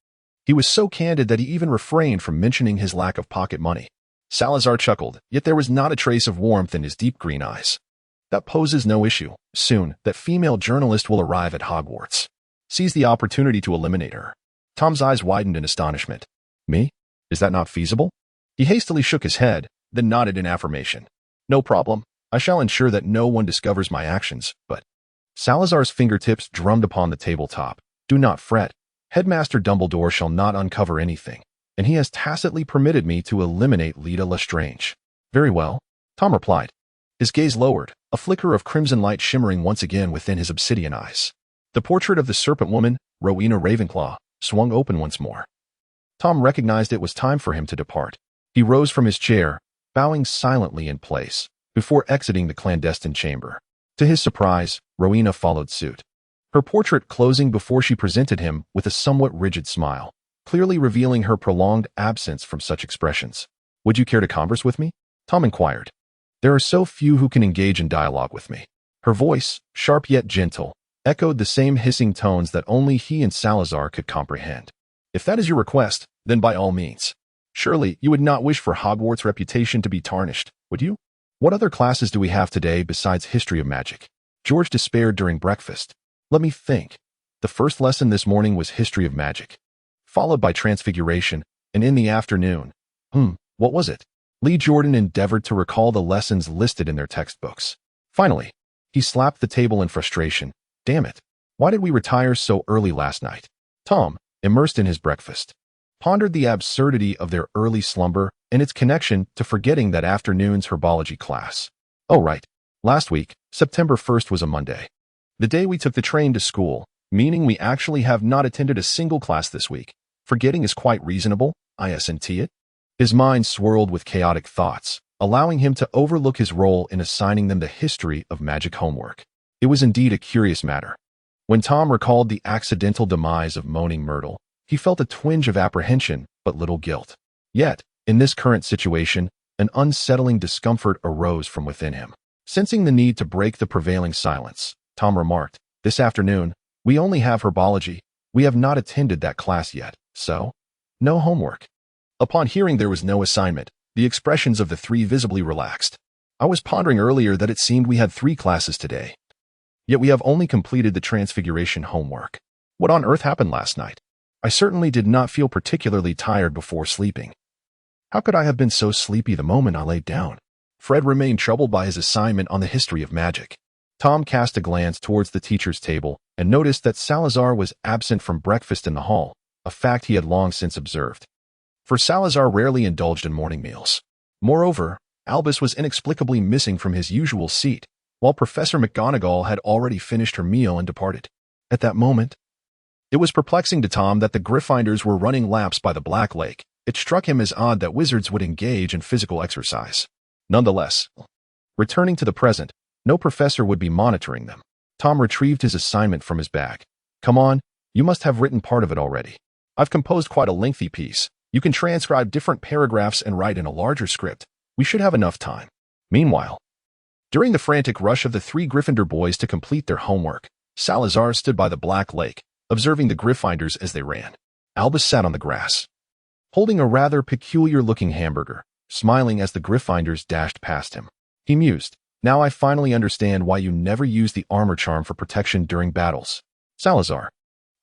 He was so candid that he even refrained from mentioning his lack of pocket money. Salazar chuckled, yet there was not a trace of warmth in his deep green eyes. That poses no issue. Soon, that female journalist will arrive at Hogwarts. Seize the opportunity to eliminate her. Tom's eyes widened in astonishment. Me? Is that not feasible? He hastily shook his head, then nodded in affirmation. No problem. I shall ensure that no one discovers my actions, but... Salazar's fingertips drummed upon the tabletop. Do not fret. Headmaster Dumbledore shall not uncover anything, and he has tacitly permitted me to eliminate Leta Lestrange. Very well, Tom replied. His gaze lowered, a flicker of crimson light shimmering once again within his obsidian eyes. The portrait of the Serpent woman, Rowena Ravenclaw, swung open once more. Tom recognized it was time for him to depart. He rose from his chair, bowing silently in place, before exiting the clandestine chamber. To his surprise, Rowena followed suit. her portrait closing before she presented him with a somewhat rigid smile, clearly revealing her prolonged absence from such expressions. "Would you care to converse with me?" Tom inquired. "There are so few who can engage in dialogue with me." Her voice, sharp yet gentle, echoed the same hissing tones that only he and Salazar could comprehend. "If that is your request, then by all means. Surely you would not wish for Hogwarts' reputation to be tarnished, would you? What other classes do we have today besides history of magic?" George despaired during breakfast. "Let me think. The first lesson this morning was history of magic, followed by transfiguration, and in the afternoon, what was it?" Lee Jordan endeavored to recall the lessons listed in their textbooks. Finally, he slapped the table in frustration. "Damn it. Why did we retire so early last night?" Tom, immersed in his breakfast, pondered the absurdity of their early slumber and its connection to forgetting that afternoon's herbology class. "Oh right. Last week, September 1st was a Monday. The day we took the train to school, meaning we actually have not attended a single class this week. Forgetting is quite reasonable, isn't it?" His mind swirled with chaotic thoughts, allowing him to overlook his role in assigning them the history of magic homework. It was indeed a curious matter. When Tom recalled the accidental demise of Moaning Myrtle, he felt a twinge of apprehension but little guilt. Yet, in this current situation, an unsettling discomfort arose from within him. Sensing the need to break the prevailing silence, Tom remarked, "This afternoon, we only have herbology. We have not attended that class yet, so no homework." Upon hearing there was no assignment, the expressions of the three visibly relaxed. "I was pondering earlier that it seemed we had 3 classes today. Yet we have only completed the transfiguration homework. What on earth happened last night? I certainly did not feel particularly tired before sleeping. How could I have been so sleepy the moment I laid down?" Fred remained troubled by his assignment on the history of magic. Tom cast a glance towards the teacher's table and noticed that Salazar was absent from breakfast in the hall, a fact he had long since observed. For Salazar rarely indulged in morning meals. Moreover, Albus was inexplicably missing from his usual seat, while Professor McGonagall had already finished her meal and departed. At that moment, it was perplexing to Tom that the Gryffindors were running laps by the Black Lake. It struck him as odd that wizards would engage in physical exercise. Nonetheless, returning to the present, no professor would be monitoring them. Tom retrieved his assignment from his bag. "Come on, you must have written part of it already. I've composed quite a lengthy piece. You can transcribe different paragraphs and write in a larger script. We should have enough time." Meanwhile, during the frantic rush of the 3 Gryffindor boys to complete their homework, Salazar stood by the Black Lake, observing the Gryffindors as they ran. Albus sat on the grass, holding a rather peculiar-looking hamburger, smiling as the Gryffindors dashed past him. He mused, "Now I finally understand why you never use the armor charm for protection during battles." Salazar,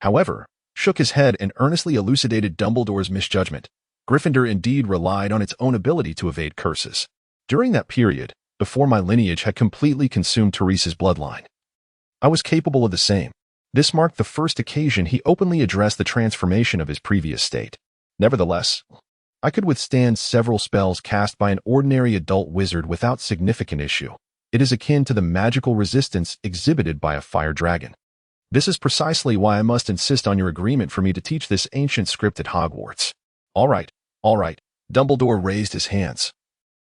however, shook his head and earnestly elucidated Dumbledore's misjudgment. Gryffindor indeed relied on its own ability to evade curses. During that period, before my lineage had completely consumed Teresa's bloodline, I was capable of the same. This marked the first occasion he openly addressed the transformation of his previous state. Nevertheless, I could withstand several spells cast by an ordinary adult wizard without significant issue. It is akin to the magical resistance exhibited by a fire dragon. This is precisely why I must insist on your agreement for me to teach this ancient script at Hogwarts. All right. Dumbledore raised his hands.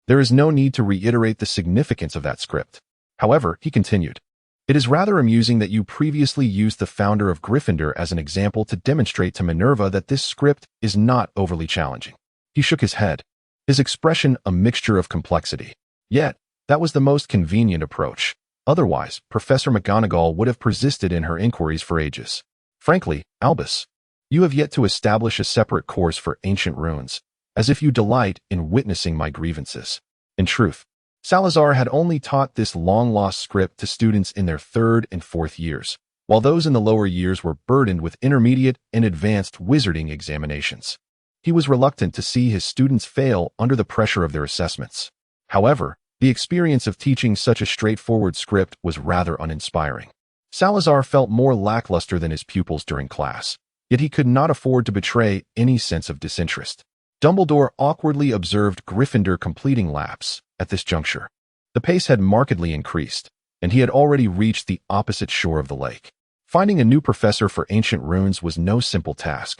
There is no need to reiterate the significance of that script. However, he continued, it is rather amusing that you previously used the founder of Gryffindor as an example to demonstrate to Minerva that this script is not overly challenging. He shook his head, his expression a mixture of complexity. Yet, that was the most convenient approach. Otherwise, Professor McGonagall would have persisted in her inquiries for ages. Frankly, Albus, you have yet to establish a separate course for ancient runes, as if you delight in witnessing my grievances. In truth, Salazar had only taught this long-lost script to students in their 3rd and 4th years, while those in the lower years were burdened with intermediate and advanced wizarding examinations. He was reluctant to see his students fail under the pressure of their assessments. However, the experience of teaching such a straightforward script was rather uninspiring. Salazar felt more lackluster than his pupils during class, yet he could not afford to betray any sense of disinterest. Dumbledore awkwardly observed Gryffindor completing laps. At this juncture, the pace had markedly increased, and he had already reached the opposite shore of the lake. Finding a new professor for ancient runes was no simple task.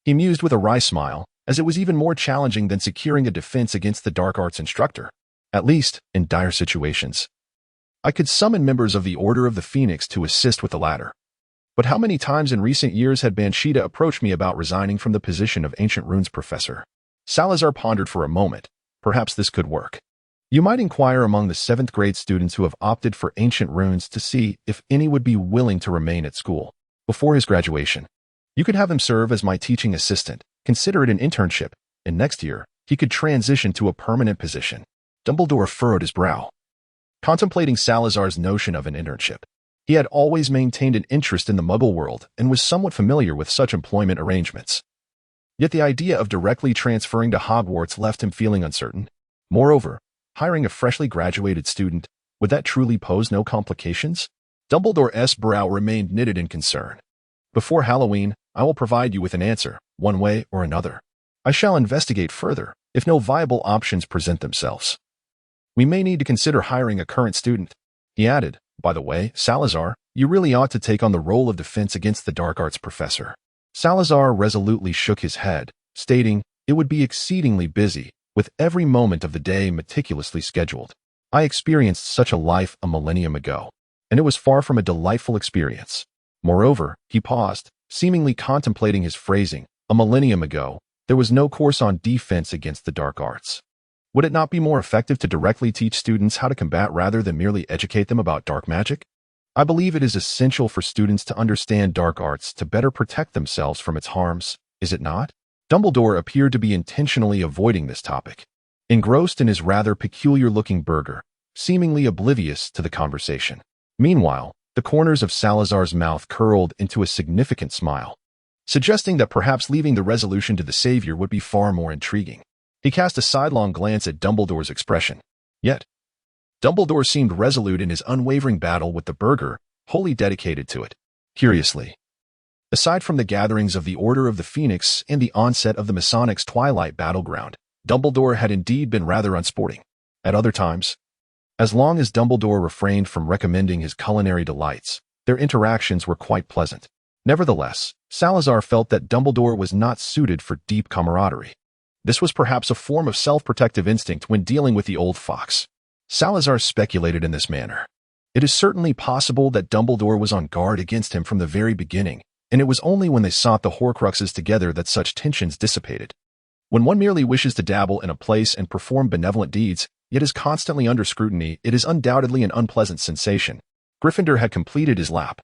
He mused with a wry smile, as it was even more challenging than securing a defense against the dark arts instructor. At least, in dire situations, I could summon members of the Order of the Phoenix to assist with the latter. But how many times in recent years had Banshida approached me about resigning from the position of ancient runes professor? Salazar pondered for a moment. Perhaps this could work. You might inquire among the 7th grade students who have opted for ancient runes to see if any would be willing to remain at school before his graduation. You could have him serve as my teaching assistant, consider it an internship, and next year, he could transition to a permanent position. Dumbledore furrowed his brow, contemplating Salazar's notion of an internship. He had always maintained an interest in the Muggle world and was somewhat familiar with such employment arrangements. Yet the idea of directly transferring to Hogwarts left him feeling uncertain. Moreover, hiring a freshly graduated student, would that truly pose no complications? Dumbledore's brow remained knitted in concern. Before Halloween, I will provide you with an answer, one way or another. I shall investigate further, if no viable options present themselves. We may need to consider hiring a current student. He added, by the way, Salazar, you really ought to take on the role of defense against the dark arts professor. Salazar resolutely shook his head, stating, it would be exceedingly busy, with every moment of the day meticulously scheduled. I experienced such a life a millennium ago, and it was far from a delightful experience. Moreover, he paused, seemingly contemplating his phrasing. A millennium ago, there was no course on defense against the dark arts. Would it not be more effective to directly teach students how to combat rather than merely educate them about dark magic? I believe it is essential for students to understand dark arts to better protect themselves from its harms, is it not? Dumbledore appeared to be intentionally avoiding this topic, engrossed in his rather peculiar-looking burger, seemingly oblivious to the conversation. Meanwhile, the corners of Salazar's mouth curled into a significant smile, suggesting that perhaps leaving the resolution to the savior would be far more intriguing. He cast a sidelong glance at Dumbledore's expression. Yet, Dumbledore seemed resolute in his unwavering battle with the burger, wholly dedicated to it. Curiously, aside from the gatherings of the Order of the Phoenix and the onset of the Masonics' Twilight battleground, Dumbledore had indeed been rather unsporting. At other times, as long as Dumbledore refrained from recommending his culinary delights, their interactions were quite pleasant. Nevertheless, Salazar felt that Dumbledore was not suited for deep camaraderie. This was perhaps a form of self-protective instinct when dealing with the old fox. Salazar speculated in this manner. It is certainly possible that Dumbledore was on guard against him from the very beginning, and it was only when they sought the Horcruxes together that such tensions dissipated. When one merely wishes to dabble in a place and perform benevolent deeds, yet is constantly under scrutiny, it is undoubtedly an unpleasant sensation. Gryffindor had completed his lap,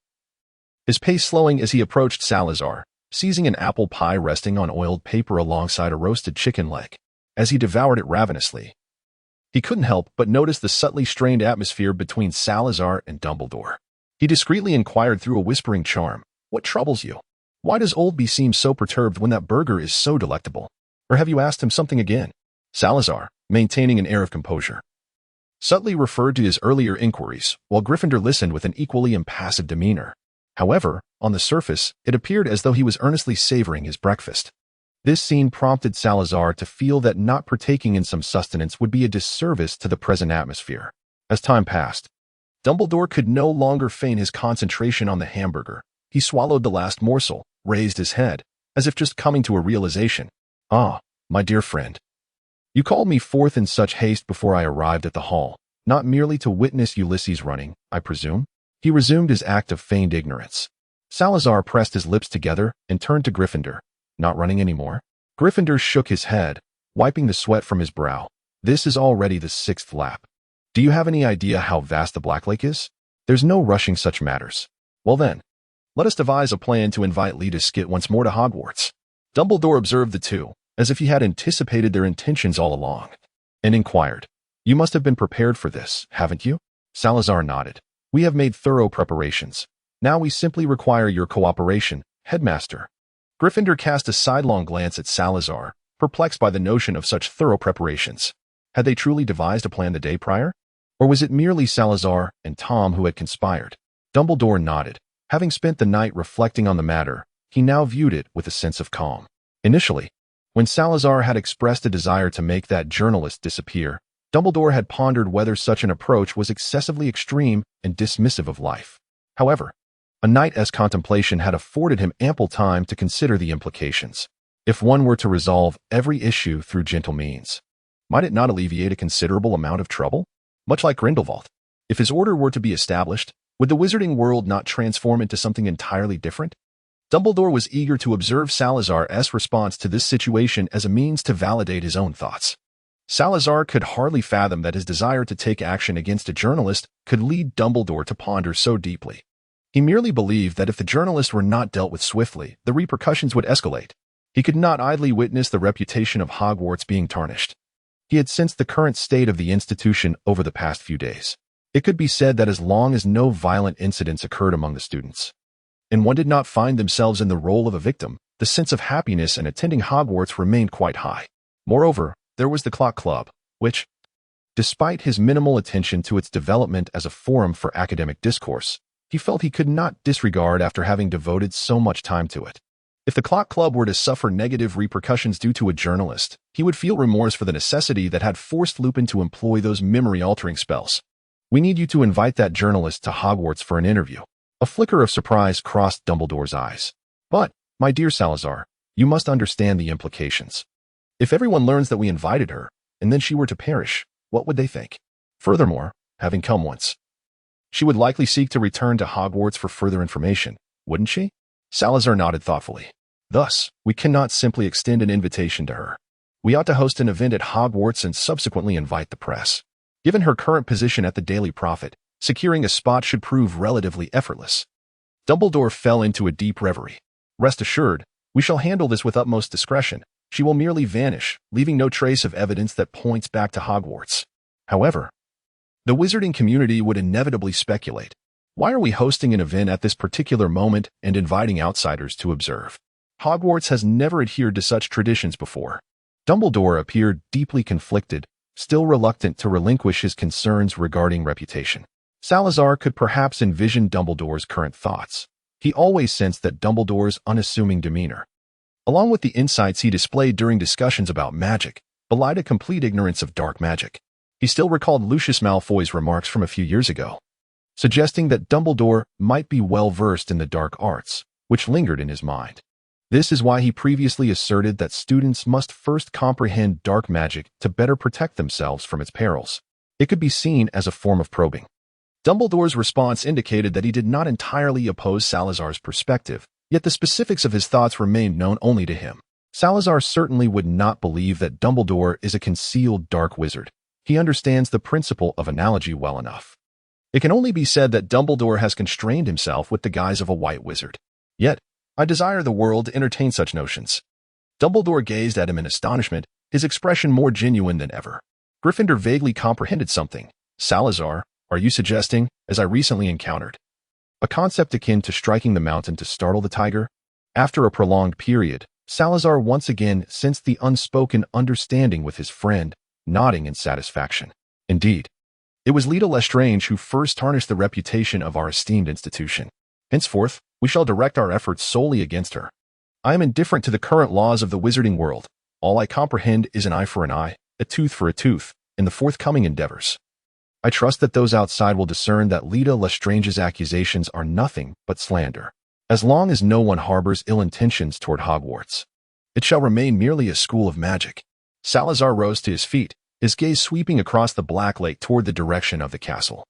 his pace slowing as he approached Salazar, seizing an apple pie resting on oiled paper alongside a roasted chicken leg. As he devoured it ravenously, he couldn't help but notice the subtly strained atmosphere between Salazar and Dumbledore. He discreetly inquired through a whispering charm, "What troubles you? Why does Oldby seem so perturbed when that burger is so delectable? Or have you asked him something again?" Salazar, maintaining an air of composure, subtly referred to his earlier inquiries, while Gryffindor listened with an equally impassive demeanor. However, on the surface, it appeared as though he was earnestly savoring his breakfast. This scene prompted Salazar to feel that not partaking in some sustenance would be a disservice to the present atmosphere. As time passed, Dumbledore could no longer feign his concentration on the hamburger. He swallowed the last morsel, raised his head, as if just coming to a realization. "Ah, my dear friend. You called me forth in such haste before I arrived at the hall, not merely to witness Ulysses running, I presume?" He resumed his act of feigned ignorance. Salazar pressed his lips together and turned to Gryffindor. "Not running anymore?" Gryffindor shook his head, wiping the sweat from his brow. "This is already the 6th lap. Do you have any idea how vast the Black Lake is? There's no rushing such matters. Well then, let us devise a plan to invite Lee to skit once more to Hogwarts." Dumbledore observed the two, as if he had anticipated their intentions all along, and inquired, "You must have been prepared for this, haven't you?" Salazar nodded. "We have made thorough preparations. Now we simply require your cooperation, Headmaster." Gryffindor cast a sidelong glance at Salazar, perplexed by the notion of such thorough preparations. Had they truly devised a plan the day prior? Or was it merely Salazar and Tom who had conspired? Dumbledore nodded. Having spent the night reflecting on the matter, he now viewed it with a sense of calm. Initially, when Salazar had expressed a desire to make that journalist disappear, Dumbledore had pondered whether such an approach was excessively extreme and dismissive of life. However, a night's contemplation had afforded him ample time to consider the implications. If one were to resolve every issue through gentle means, might it not alleviate a considerable amount of trouble? Much like Grindelwald. If his order were to be established, Would the wizarding world not transform into something entirely different? Dumbledore was eager to observe Salazar's response to this situation as a means to validate his own thoughts. Salazar could hardly fathom that his desire to take action against a journalist could lead Dumbledore to ponder so deeply. He merely believed that if the journalist were not dealt with swiftly, the repercussions would escalate. He could not idly witness the reputation of Hogwarts being tarnished. He had sensed the current state of the institution over the past few days. It could be said that as long as no violent incidents occurred among the students, and one did not find themselves in the role of a victim, the sense of happiness in attending Hogwarts remained quite high. Moreover, there was the Clock Club, which, despite his minimal attention to its development as a forum for academic discourse, he felt he could not disregard after having devoted so much time to it. If the Clock Club were to suffer negative repercussions due to a journalist, he would feel remorse for the necessity that had forced Lupin to employ those memory-altering spells. We need you to invite that journalist to Hogwarts for an interview. A flicker of surprise crossed Dumbledore's eyes. But, my dear Salazar, you must understand the implications. If everyone learns that we invited her, and then she were to perish, what would they think? Furthermore, having come once, she would likely seek to return to Hogwarts for further information, wouldn't she? Salazar nodded thoughtfully. Thus, we cannot simply extend an invitation to her. We ought to host an event at Hogwarts and subsequently invite the press. Given her current position at the Daily Prophet, securing a spot should prove relatively effortless. Dumbledore fell into a deep reverie. Rest assured, we shall handle this with utmost discretion. She will merely vanish, leaving no trace of evidence that points back to Hogwarts. However, the wizarding community would inevitably speculate. Why are we hosting an event at this particular moment and inviting outsiders to observe? Hogwarts has never adhered to such traditions before. Dumbledore appeared deeply conflicted, still reluctant to relinquish his concerns regarding reputation. Salazar could perhaps envision Dumbledore's current thoughts. He always sensed that Dumbledore's unassuming demeanor, along with the insights he displayed during discussions about magic, belied a complete ignorance of dark magic. He still recalled Lucius Malfoy's remarks from a few years ago, suggesting that Dumbledore might be well-versed in the dark arts, which lingered in his mind. This is why he previously asserted that students must first comprehend dark magic to better protect themselves from its perils. It could be seen as a form of probing. Dumbledore's response indicated that he did not entirely oppose Salazar's perspective, yet the specifics of his thoughts remained known only to him. Salazar certainly would not believe that Dumbledore is a concealed dark wizard. He understands the principle of analogy well enough. It can only be said that Dumbledore has constrained himself with the guise of a white wizard. Yet, I desire the world to entertain such notions. Dumbledore gazed at him in astonishment, his expression more genuine than ever. Gryffindor vaguely comprehended something. Salazar, are you suggesting, as I recently encountered, a concept akin to striking the mountain to startle the tiger? After a prolonged period, Salazar once again sensed the unspoken understanding with his friend, nodding in satisfaction. Indeed, it was Leta Lestrange who first tarnished the reputation of our esteemed institution. Henceforth, we shall direct our efforts solely against her. I am indifferent to the current laws of the wizarding world. All I comprehend is an eye for an eye, a tooth for a tooth, in the forthcoming endeavors. I trust that those outside will discern that Leta Lestrange's accusations are nothing but slander. As long as no one harbors ill intentions toward Hogwarts, it shall remain merely a school of magic. Salazar rose to his feet, his gaze sweeping across the black lake toward the direction of the castle.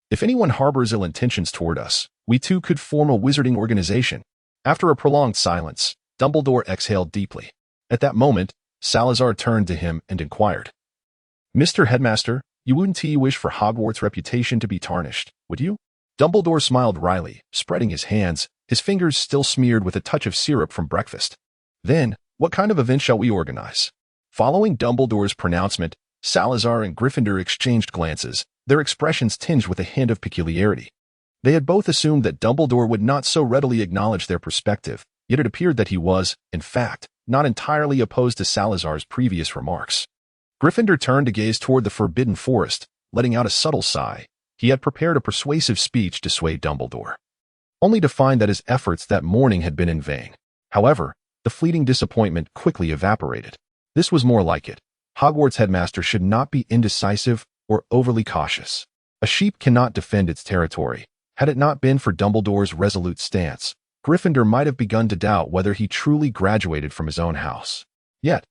If anyone harbors ill intentions toward us, we too could form a wizarding organization. After a prolonged silence, Dumbledore exhaled deeply. At that moment, Salazar turned to him and inquired, Mr. Headmaster, you wouldn't wish for Hogwarts' reputation to be tarnished, would you? Dumbledore smiled wryly, spreading his hands, his fingers still smeared with a touch of syrup from breakfast. Then, what kind of event shall we organize? Following Dumbledore's pronouncement, Salazar and Gryffindor exchanged glances, their expressions tinged with a hint of peculiarity. They had both assumed that Dumbledore would not so readily acknowledge their perspective, yet it appeared that he was, in fact, not entirely opposed to Salazar's previous remarks. Gryffindor turned to gaze toward the forbidden forest, letting out a subtle sigh. He had prepared a persuasive speech to sway Dumbledore, only to find that his efforts that morning had been in vain. However, the fleeting disappointment quickly evaporated. This was more like it. Hogwarts headmaster should not be indecisive or overly cautious. A sheep cannot defend its territory. Had it not been for Dumbledore's resolute stance, Gryffindor might have begun to doubt whether he truly graduated from his own house. Yet,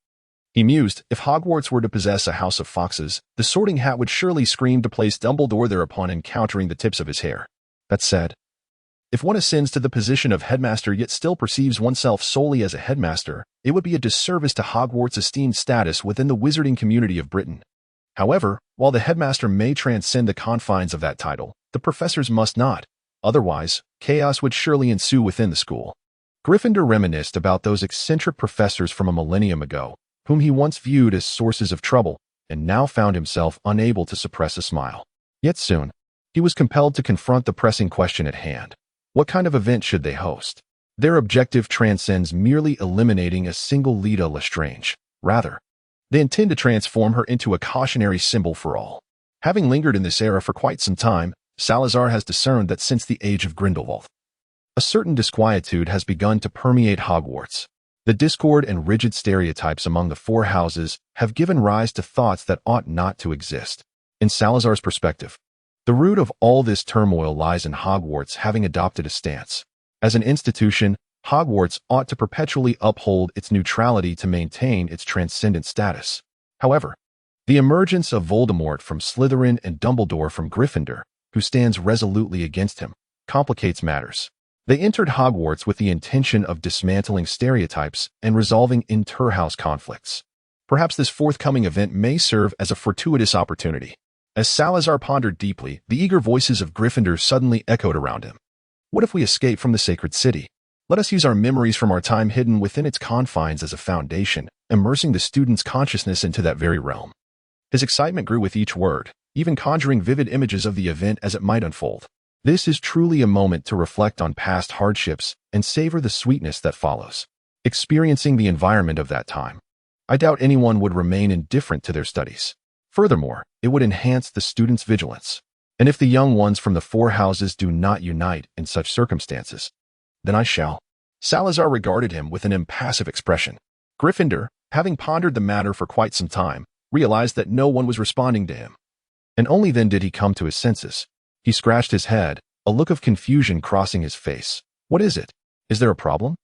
he mused, if Hogwarts were to possess a house of foxes, the Sorting Hat would surely scream to place Dumbledore there upon encountering the tips of his hair. That said, if one ascends to the position of headmaster yet still perceives oneself solely as a headmaster, it would be a disservice to Hogwarts' esteemed status within the wizarding community of Britain. However, while the headmaster may transcend the confines of that title, the professors must not. Otherwise, chaos would surely ensue within the school. Gryffindor reminisced about those eccentric professors from a millennium ago, whom he once viewed as sources of trouble, and now found himself unable to suppress a smile. Yet soon, he was compelled to confront the pressing question at hand. What kind of event should they host? Their objective transcends merely eliminating a single Leta Lestrange. Rather, they intend to transform her into a cautionary symbol for all. Having lingered in this era for quite some time, Salazar has discerned that since the age of Grindelwald, a certain disquietude has begun to permeate Hogwarts. The discord and rigid stereotypes among the four houses have given rise to thoughts that ought not to exist. In Salazar's perspective, the root of all this turmoil lies in Hogwarts having adopted a stance. As an institution, Hogwarts ought to perpetually uphold its neutrality to maintain its transcendent status. However, the emergence of Voldemort from Slytherin and Dumbledore from Gryffindor, who stands resolutely against him, complicates matters. They entered Hogwarts with the intention of dismantling stereotypes and resolving inter-house conflicts. Perhaps this forthcoming event may serve as a fortuitous opportunity. As Salazar pondered deeply, the eager voices of Gryffindor suddenly echoed around him. What if we escape from the sacred city? Let us use our memories from our time hidden within its confines as a foundation, immersing the student's consciousness into that very realm. His excitement grew with each word, even conjuring vivid images of the event as it might unfold. This is truly a moment to reflect on past hardships and savor the sweetness that follows. Experiencing the environment of that time, I doubt anyone would remain indifferent to their studies. Furthermore, it would enhance the student's vigilance. And if the young ones from the four houses do not unite in such circumstances, then I shall. Salazar regarded him with an impassive expression. Gryffindor, having pondered the matter for quite some time, realized that no one was responding to him. And only then did he come to his senses. He scratched his head, a look of confusion crossing his face. What is it? Is there a problem?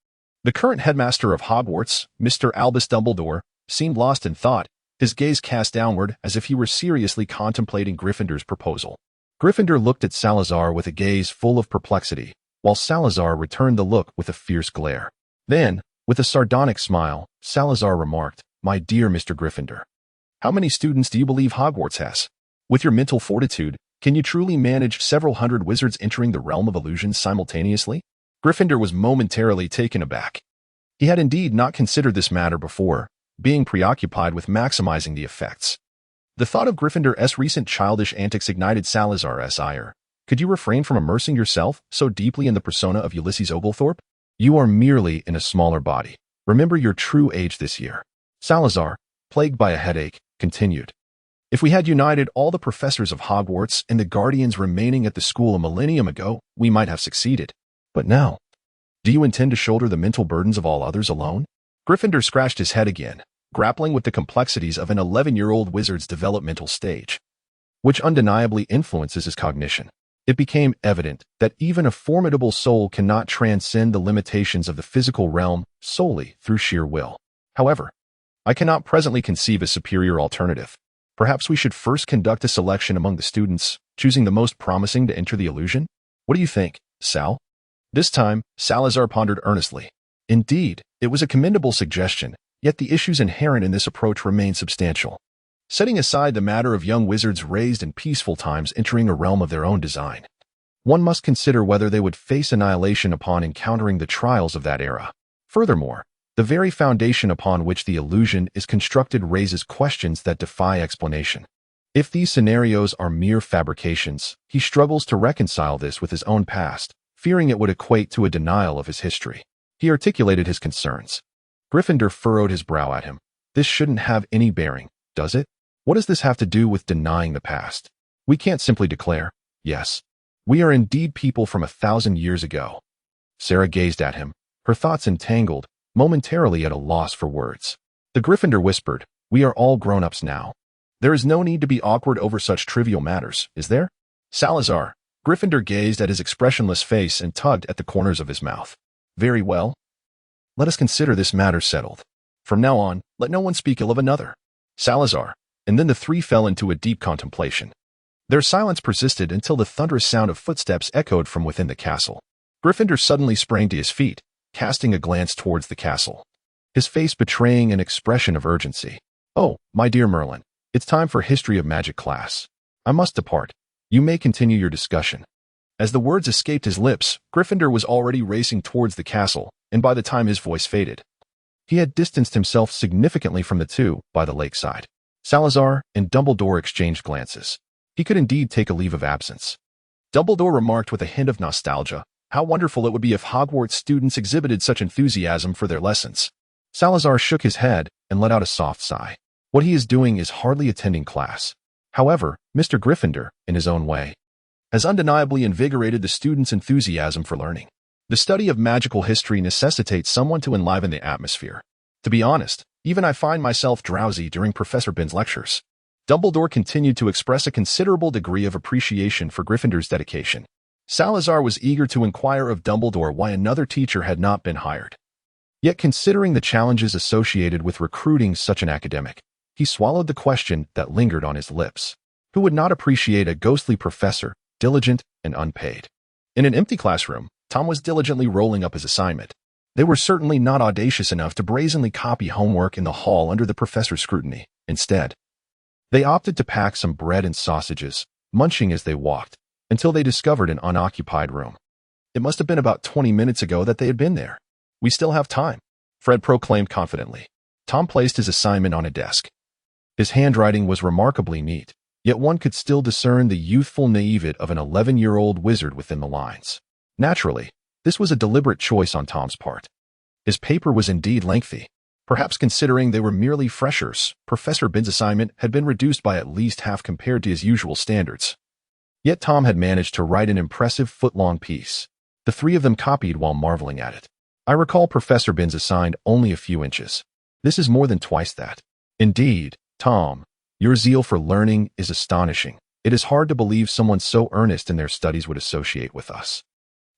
The current headmaster of Hogwarts, Mr. Albus Dumbledore, seemed lost in thought, his gaze cast downward as if he were seriously contemplating Gryffindor's proposal. Gryffindor looked at Salazar with a gaze full of perplexity, while Salazar returned the look with a fierce glare. Then, with a sardonic smile, Salazar remarked, "My dear Mr. Gryffindor, how many students do you believe Hogwarts has? With your mental fortitude, can you truly manage several hundred wizards entering the realm of illusions simultaneously?" Gryffindor was momentarily taken aback. He had indeed not considered this matter before, being preoccupied with maximizing the effects. The thought of Gryffindor's recent childish antics ignited Salazar's ire. Could you refrain from immersing yourself so deeply in the persona of Ulysses Oglethorpe? You are merely in a smaller body. Remember your true age this year. Salazar, plagued by a headache, continued. If we had united all the professors of Hogwarts and the guardians remaining at the school a millennium ago, we might have succeeded. But now, do you intend to shoulder the mental burdens of all others alone? Gryffindor scratched his head again, grappling with the complexities of an 11-year-old wizard's developmental stage, which undeniably influences his cognition. It became evident that even a formidable soul cannot transcend the limitations of the physical realm solely through sheer will. However, I cannot presently conceive a superior alternative. Perhaps we should first conduct a selection among the students, choosing the most promising to enter the illusion? What do you think, Sal? This time, Salazar pondered earnestly. Indeed, it was a commendable suggestion, yet the issues inherent in this approach remain substantial. Setting aside the matter of young wizards raised in peaceful times entering a realm of their own design, one must consider whether they would face annihilation upon encountering the trials of that era. Furthermore, the very foundation upon which the illusion is constructed raises questions that defy explanation. If these scenarios are mere fabrications, he struggles to reconcile this with his own past, fearing it would equate to a denial of his history. He articulated his concerns. Gryffindor furrowed his brow at him. This shouldn't have any bearing, does it? What does this have to do with denying the past? We can't simply declare, yes, we are indeed people from 1,000 years ago. Sarah gazed at him, her thoughts entangled, momentarily at a loss for words. The Gryffindor whispered, "We are all grown-ups now. There is no need to be awkward over such trivial matters, is there?" Salazar, Gryffindor gazed at his expressionless face and tugged at the corners of his mouth. "Very well. Let us consider this matter settled. From now on, let no one speak ill of another." Salazar, and then the three fell into a deep contemplation. Their silence persisted until the thunderous sound of footsteps echoed from within the castle. Gryffindor suddenly sprang to his feet, casting a glance towards the castle, his face betraying an expression of urgency. "Oh, my dear Merlin, it's time for History of Magic class. I must depart. You may continue your discussion." As the words escaped his lips, Gryffindor was already racing towards the castle, and by the time his voice faded, he had distanced himself significantly from the two by the lakeside. Salazar and Dumbledore exchanged glances. He could indeed take a leave of absence. Dumbledore remarked with a hint of nostalgia, how wonderful it would be if Hogwarts students exhibited such enthusiasm for their lessons. Salazar shook his head and let out a soft sigh. What he is doing is hardly attending class. However, Mr. Gryffindor, in his own way, has undeniably invigorated the students' enthusiasm for learning. The study of magical history necessitates someone to enliven the atmosphere. To be honest, even I find myself drowsy during Professor Bin's lectures. Dumbledore continued to express a considerable degree of appreciation for Gryffindor's dedication. Salazar was eager to inquire of Dumbledore why another teacher had not been hired. Yet considering the challenges associated with recruiting such an academic, he swallowed the question that lingered on his lips. Who would not appreciate a ghostly professor, diligent and unpaid? In an empty classroom, Tom was diligently rolling up his assignment. They were certainly not audacious enough to brazenly copy homework in the hall under the professor's scrutiny. Instead, they opted to pack some bread and sausages, munching as they walked, until they discovered an unoccupied room. It must have been about 20 minutes ago that they had been there. "We still have time," Fred proclaimed confidently. Tom placed his assignment on a desk. His handwriting was remarkably neat, yet one could still discern the youthful naivete of an 11-year-old wizard within the lines. Naturally, this was a deliberate choice on Tom's part. His paper was indeed lengthy. Perhaps considering they were merely freshers, Professor Bin's assignment had been reduced by at least half compared to his usual standards. Yet Tom had managed to write an impressive foot-long piece. The three of them copied while marveling at it. "I recall Professor Bin's assigned only a few inches. This is more than twice that. Indeed, Tom, your zeal for learning is astonishing. It is hard to believe someone so earnest in their studies would associate with us."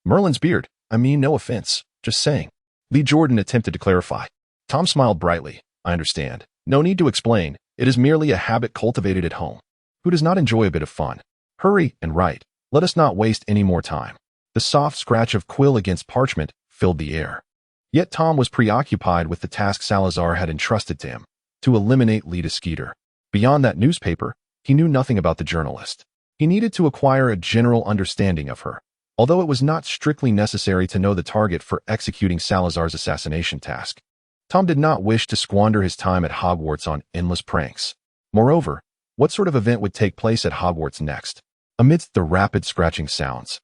"Merlin's beard. I mean, no offense. Just saying." Lee Jordan attempted to clarify. Tom smiled brightly. "I understand. No need to explain. It is merely a habit cultivated at home. Who does not enjoy a bit of fun? Hurry and write. Let us not waste any more time." The soft scratch of quill against parchment filled the air. Yet Tom was preoccupied with the task Salazar had entrusted to him, to eliminate Lita Skeeter. Beyond that newspaper, he knew nothing about the journalist. He needed to acquire a general understanding of her, although it was not strictly necessary to know the target for executing Salazar's assassination task. Tom did not wish to squander his time at Hogwarts on endless pranks. Moreover, what sort of event would take place at Hogwarts next? Amidst the rapid scratching sounds,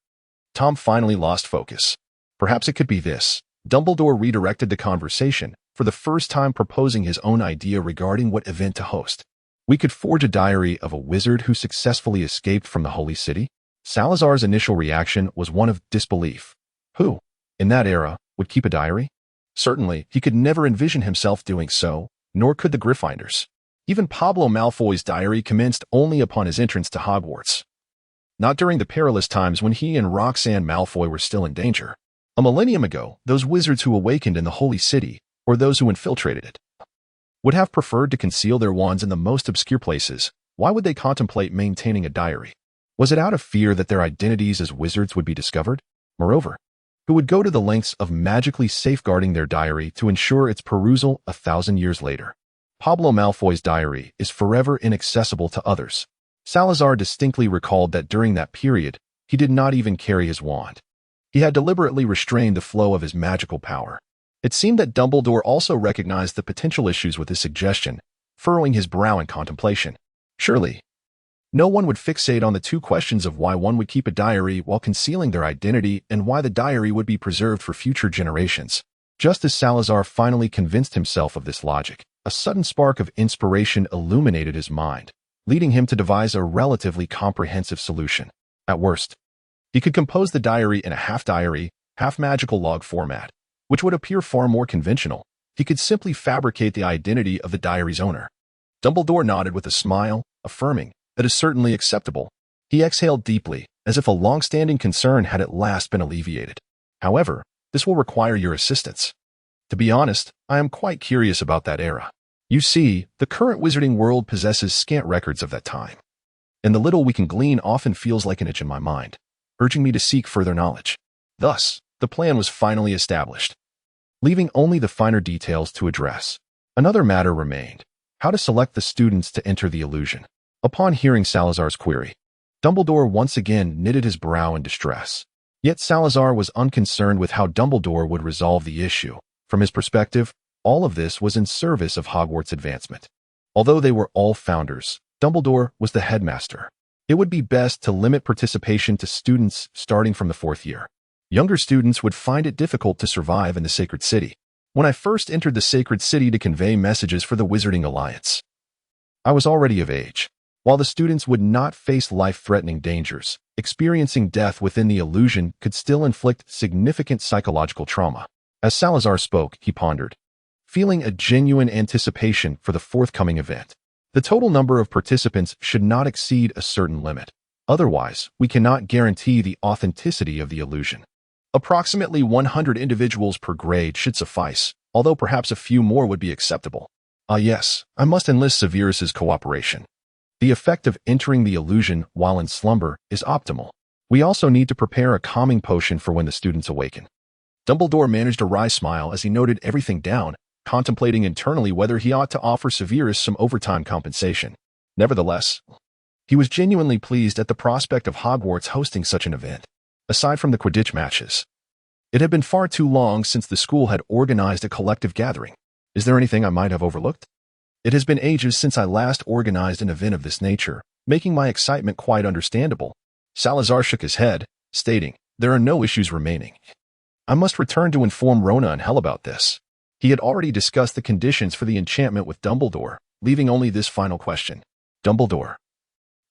Tom finally lost focus. Perhaps it could be this. Dumbledore redirected the conversation, for the first time proposing his own idea regarding what event to host. "We could forge a diary of a wizard who successfully escaped from the Holy City." Salazar's initial reaction was one of disbelief. Who, in that era, would keep a diary? Certainly, he could never envision himself doing so, nor could the Gryffindors. Even Pablo Malfoy's diary commenced only upon his entrance to Hogwarts. Not during the perilous times when he and Roxanne Malfoy were still in danger. A millennium ago, those wizards who awakened in the Holy City, or those who infiltrated it, would have preferred to conceal their wands in the most obscure places. Why would they contemplate maintaining a diary? Was it out of fear that their identities as wizards would be discovered? Moreover, who would go to the lengths of magically safeguarding their diary to ensure its perusal 1,000 years later? Pablo Malfoy's diary is forever inaccessible to others. Salazar distinctly recalled that during that period, he did not even carry his wand. He had deliberately restrained the flow of his magical power. It seemed that Dumbledore also recognized the potential issues with his suggestion, furrowing his brow in contemplation. Surely, no one would fixate on the two questions of why one would keep a diary while concealing their identity and why the diary would be preserved for future generations. Just as Salazar finally convinced himself of this logic, a sudden spark of inspiration illuminated his mind, leading him to devise a relatively comprehensive solution. At worst, he could compose the diary in a half-diary, half-magical log format, which would appear far more conventional. He could simply fabricate the identity of the diary's owner. Dumbledore nodded with a smile, affirming, "That is certainly acceptable." He exhaled deeply, as if a long-standing concern had at last been alleviated. "However, this will require your assistance. To be honest, I am quite curious about that era. You see, the current wizarding world possesses scant records of that time. and the little we can glean often feels like an itch in my mind, urging me to seek further knowledge. Thus, the plan was finally established, leaving only the finer details to address. Another matter remained: how to select the students to enter the illusion. Upon hearing Salazar's query, Dumbledore once again knitted his brow in distress. Yet Salazar was unconcerned with how Dumbledore would resolve the issue. From his perspective, all of this was in service of Hogwarts' advancement. Although they were all founders, Dumbledore was the headmaster. It would be best to limit participation to students starting from the 4th year. Younger students would find it difficult to survive in the Sacred City. When I first entered the Sacred City to convey messages for the Wizarding Alliance, I was already of age. While the students would not face life-threatening dangers, experiencing death within the illusion could still inflict significant psychological trauma. As Salazar spoke, he pondered, feeling a genuine anticipation for the forthcoming event. The total number of participants should not exceed a certain limit. Otherwise, we cannot guarantee the authenticity of the illusion. Approximately 100 individuals per grade should suffice, although perhaps a few more would be acceptable. Yes, I must enlist Severus's cooperation. The effect of entering the illusion while in slumber is optimal. We also need to prepare a calming potion for when the students awaken. Dumbledore managed a wry smile as he noted everything down, contemplating internally whether he ought to offer Severus some overtime compensation. Nevertheless, he was genuinely pleased at the prospect of Hogwarts hosting such an event. Aside from the Quidditch matches, it had been far too long since the school had organized a collective gathering. Is there anything I might have overlooked? It has been ages since I last organized an event of this nature, making my excitement quite understandable. Salazar shook his head, stating, there are no issues remaining. I must return to inform Rona and Hell about this. He had already discussed the conditions for the enchantment with Dumbledore, leaving only this final question. Dumbledore,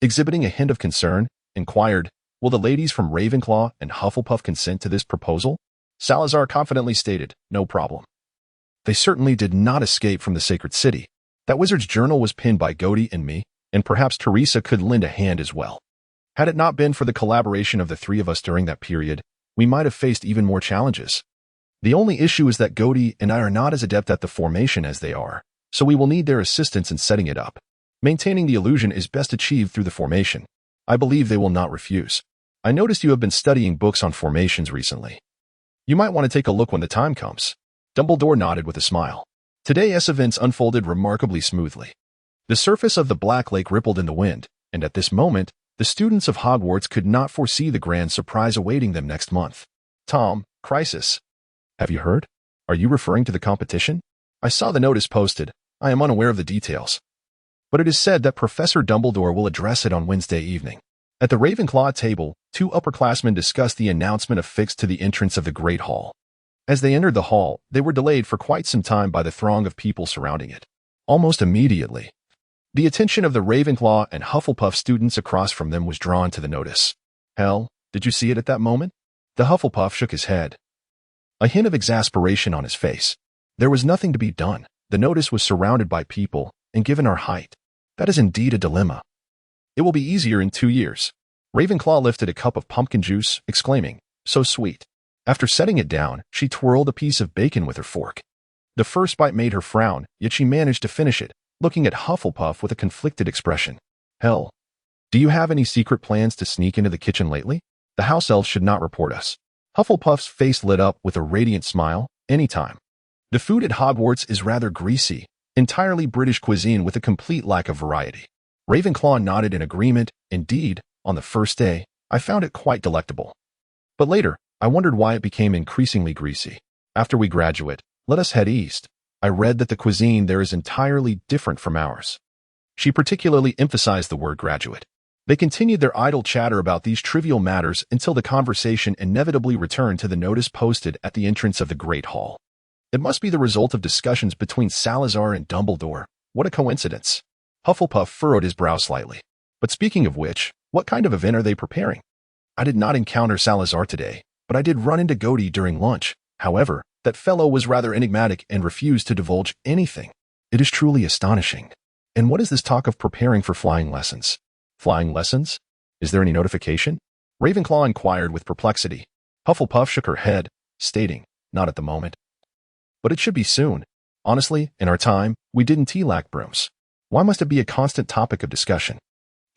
exhibiting a hint of concern, inquired, will the ladies from Ravenclaw and Hufflepuff consent to this proposal? Salazar confidently stated, no problem. They certainly did not escape from the Sacred City. That wizard's journal was pinned by Gody and me, and perhaps Teresa could lend a hand as well. Had it not been for the collaboration of the three of us during that period, we might have faced even more challenges. The only issue is that Gody and I are not as adept at the formation as they are, so we will need their assistance in setting it up. Maintaining the illusion is best achieved through the formation. I believe they will not refuse. I noticed you have been studying books on formations recently. You might want to take a look when the time comes. Dumbledore nodded with a smile. Today's events unfolded remarkably smoothly. The surface of the Black Lake rippled in the wind, and at this moment, the students of Hogwarts could not foresee the grand surprise awaiting them next month. Tom, crisis. Have you heard? Are you referring to the competition? I saw the notice posted. I am unaware of the details. But it is said that Professor Dumbledore will address it on Wednesday evening. At the Ravenclaw table, 2 upperclassmen discussed the announcement affixed to the entrance of the Great Hall. As they entered the hall, they were delayed for quite some time by the throng of people surrounding it. Almost immediately, the attention of the Ravenclaw and Hufflepuff students across from them was drawn to the notice. Hell, did you see it at that moment? The Hufflepuff shook his head, a hint of exasperation on his face. There was nothing to be done. The notice was surrounded by people, and given our height, that is indeed a dilemma. It will be easier in 2 years. Ravenclaw lifted a cup of pumpkin juice, exclaiming, so sweet. After setting it down, she twirled a piece of bacon with her fork. The first bite made her frown, yet she managed to finish it, looking at Hufflepuff with a conflicted expression. Hell, do you have any secret plans to sneak into the kitchen lately? The house elves should not report us. Hufflepuff's face lit up with a radiant smile. Anytime. The food at Hogwarts is rather greasy, entirely British cuisine with a complete lack of variety. Ravenclaw nodded in agreement. Indeed, on the first day, I found it quite delectable. But later, I wondered why it became increasingly greasy. After we graduate, let us head east. I read that the cuisine there is entirely different from ours. She particularly emphasized the word graduate. They continued their idle chatter about these trivial matters until the conversation inevitably returned to the notice posted at the entrance of the Great Hall. It must be the result of discussions between Salazar and Dumbledore. What a coincidence. Hufflepuff furrowed his brow slightly. But speaking of which, what kind of event are they preparing? I did not encounter Salazar today, but I did run into Gody during lunch. However, that fellow was rather enigmatic and refused to divulge anything. It is truly astonishing. And what is this talk of preparing for flying lessons? Flying lessons? Is there any notification? Ravenclaw inquired with perplexity. Hufflepuff shook her head, stating, not at the moment. But it should be soon. Honestly, in our time, we didn't lack brooms. Why must it be a constant topic of discussion?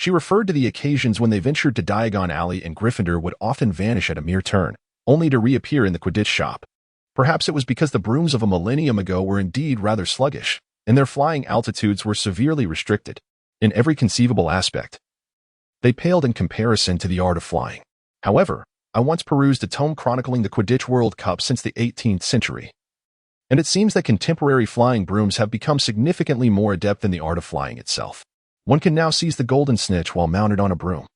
She referred to the occasions when they ventured to Diagon Alley and Gryffindor would often vanish at a mere turn, only to reappear in the Quidditch shop. Perhaps it was because the brooms of a millennium ago were indeed rather sluggish, and their flying altitudes were severely restricted, in every conceivable aspect. They paled in comparison to the art of flying. However, I once perused a tome chronicling the Quidditch World Cup since the 18th century, and it seems that contemporary flying brooms have become significantly more adept in the art of flying itself. One can now seize the golden snitch while mounted on a broom.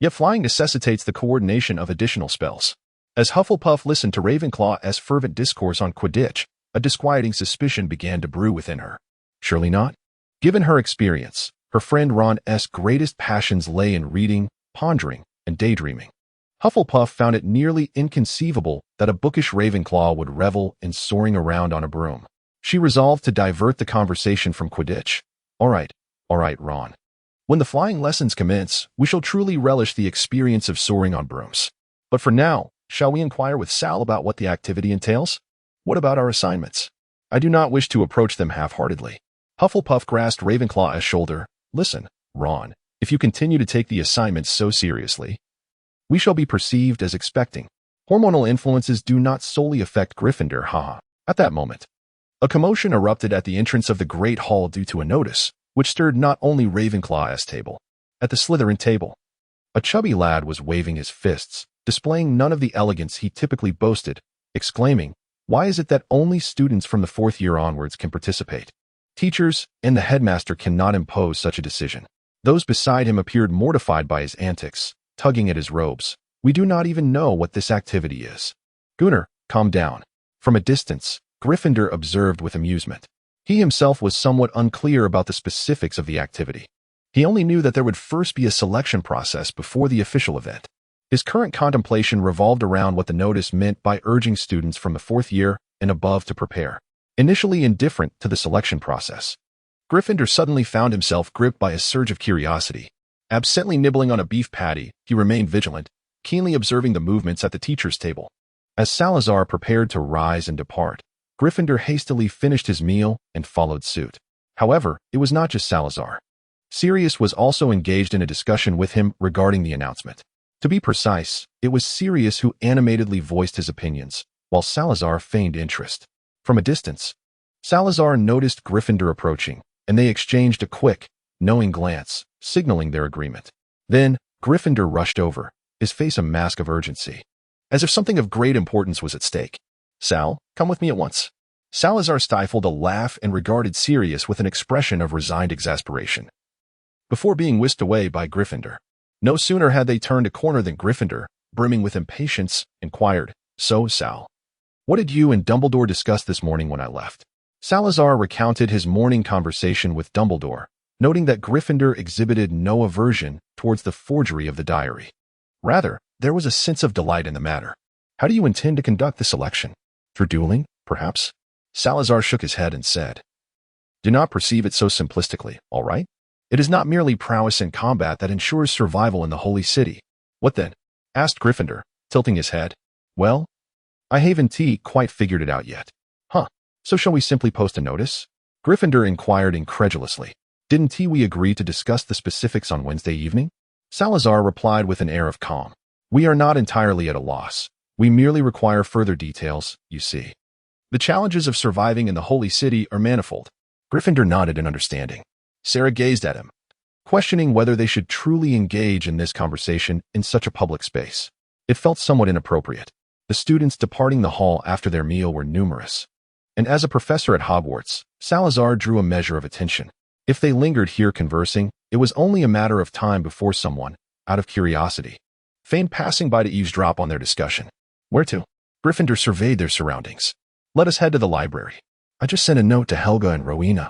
Yet flying necessitates the coordination of additional spells. As Hufflepuff listened to Ravenclaw's fervent discourse on Quidditch, a disquieting suspicion began to brew within her. Surely not? Given her experience, her friend Ron's greatest passions lay in reading, pondering, and daydreaming. Hufflepuff found it nearly inconceivable that a bookish Ravenclaw would revel in soaring around on a broom. She resolved to divert the conversation from Quidditch. All right, Ron. When the flying lessons commence, we shall truly relish the experience of soaring on brooms. But for now, shall we inquire with Sal about what the activity entails? What about our assignments? I do not wish to approach them half-heartedly. Hufflepuff grasped Ravenclaw's shoulder. Listen, Ron, if you continue to take the assignments so seriously, we shall be perceived as expecting. Hormonal influences do not solely affect Gryffindor, haha. At that moment, a commotion erupted at the entrance of the Great Hall due to a notice, which stirred not only Ravenclaw's table. At the Slytherin table, a chubby lad was waving his fists, displaying none of the elegance he typically boasted, exclaiming, "Why is it that only students from the 4th year onwards can participate? Teachers and the headmaster cannot impose such a decision." Those beside him appeared mortified by his antics, tugging at his robes. "We do not even know what this activity is." "Gunnar, calm down." From a distance, Gryffindor observed with amusement. He himself was somewhat unclear about the specifics of the activity. He only knew that there would first be a selection process before the official event. His current contemplation revolved around what the notice meant by urging students from the 4th year and above to prepare. Initially indifferent to the selection process, Gryffindor suddenly found himself gripped by a surge of curiosity. Absently nibbling on a beef patty, he remained vigilant, keenly observing the movements at the teacher's table. As Salazar prepared to rise and depart, Gryffindor hastily finished his meal and followed suit. However, it was not just Salazar. Sirius was also engaged in a discussion with him regarding the announcement. To be precise, it was Sirius who animatedly voiced his opinions, while Salazar feigned interest. From a distance, Salazar noticed Gryffindor approaching, and they exchanged a quick, knowing glance, signaling their agreement. Then, Gryffindor rushed over, his face a mask of urgency, as if something of great importance was at stake. "Sal, come with me at once." Salazar stifled a laugh and regarded Sirius with an expression of resigned exasperation, before being whisked away by Gryffindor. No sooner had they turned a corner than Gryffindor, brimming with impatience, inquired, "So, Sal, what did you and Dumbledore discuss this morning when I left?" Salazar recounted his morning conversation with Dumbledore, noting that Gryffindor exhibited no aversion towards the forgery of the diary. Rather, there was a sense of delight in the matter. "How do you intend to conduct this election? Through dueling, perhaps?" Salazar shook his head and said, "Do not perceive it so simplistically, all right? It is not merely prowess in combat that ensures survival in the Holy City." "What then?" asked Gryffindor, tilting his head. "Well, I haven't quite figured it out yet." "Huh, so shall we simply post a notice?" Gryffindor inquired incredulously. "Didn't we agree to discuss the specifics on Wednesday evening?" Salazar replied with an air of calm. "We are not entirely at a loss. We merely require further details, you see. The challenges of surviving in the Holy City are manifold." Gryffindor nodded in understanding. Sarah gazed at him, questioning whether they should truly engage in this conversation in such a public space. It felt somewhat inappropriate. The students departing the hall after their meal were numerous, and as a professor at Hogwarts, Salazar drew a measure of attention. If they lingered here conversing, it was only a matter of time before someone, out of curiosity, feigned passing by to eavesdrop on their discussion. "Where to?" Gryffindor surveyed their surroundings. "Let us head to the library. I just sent a note to Helga and Rowena.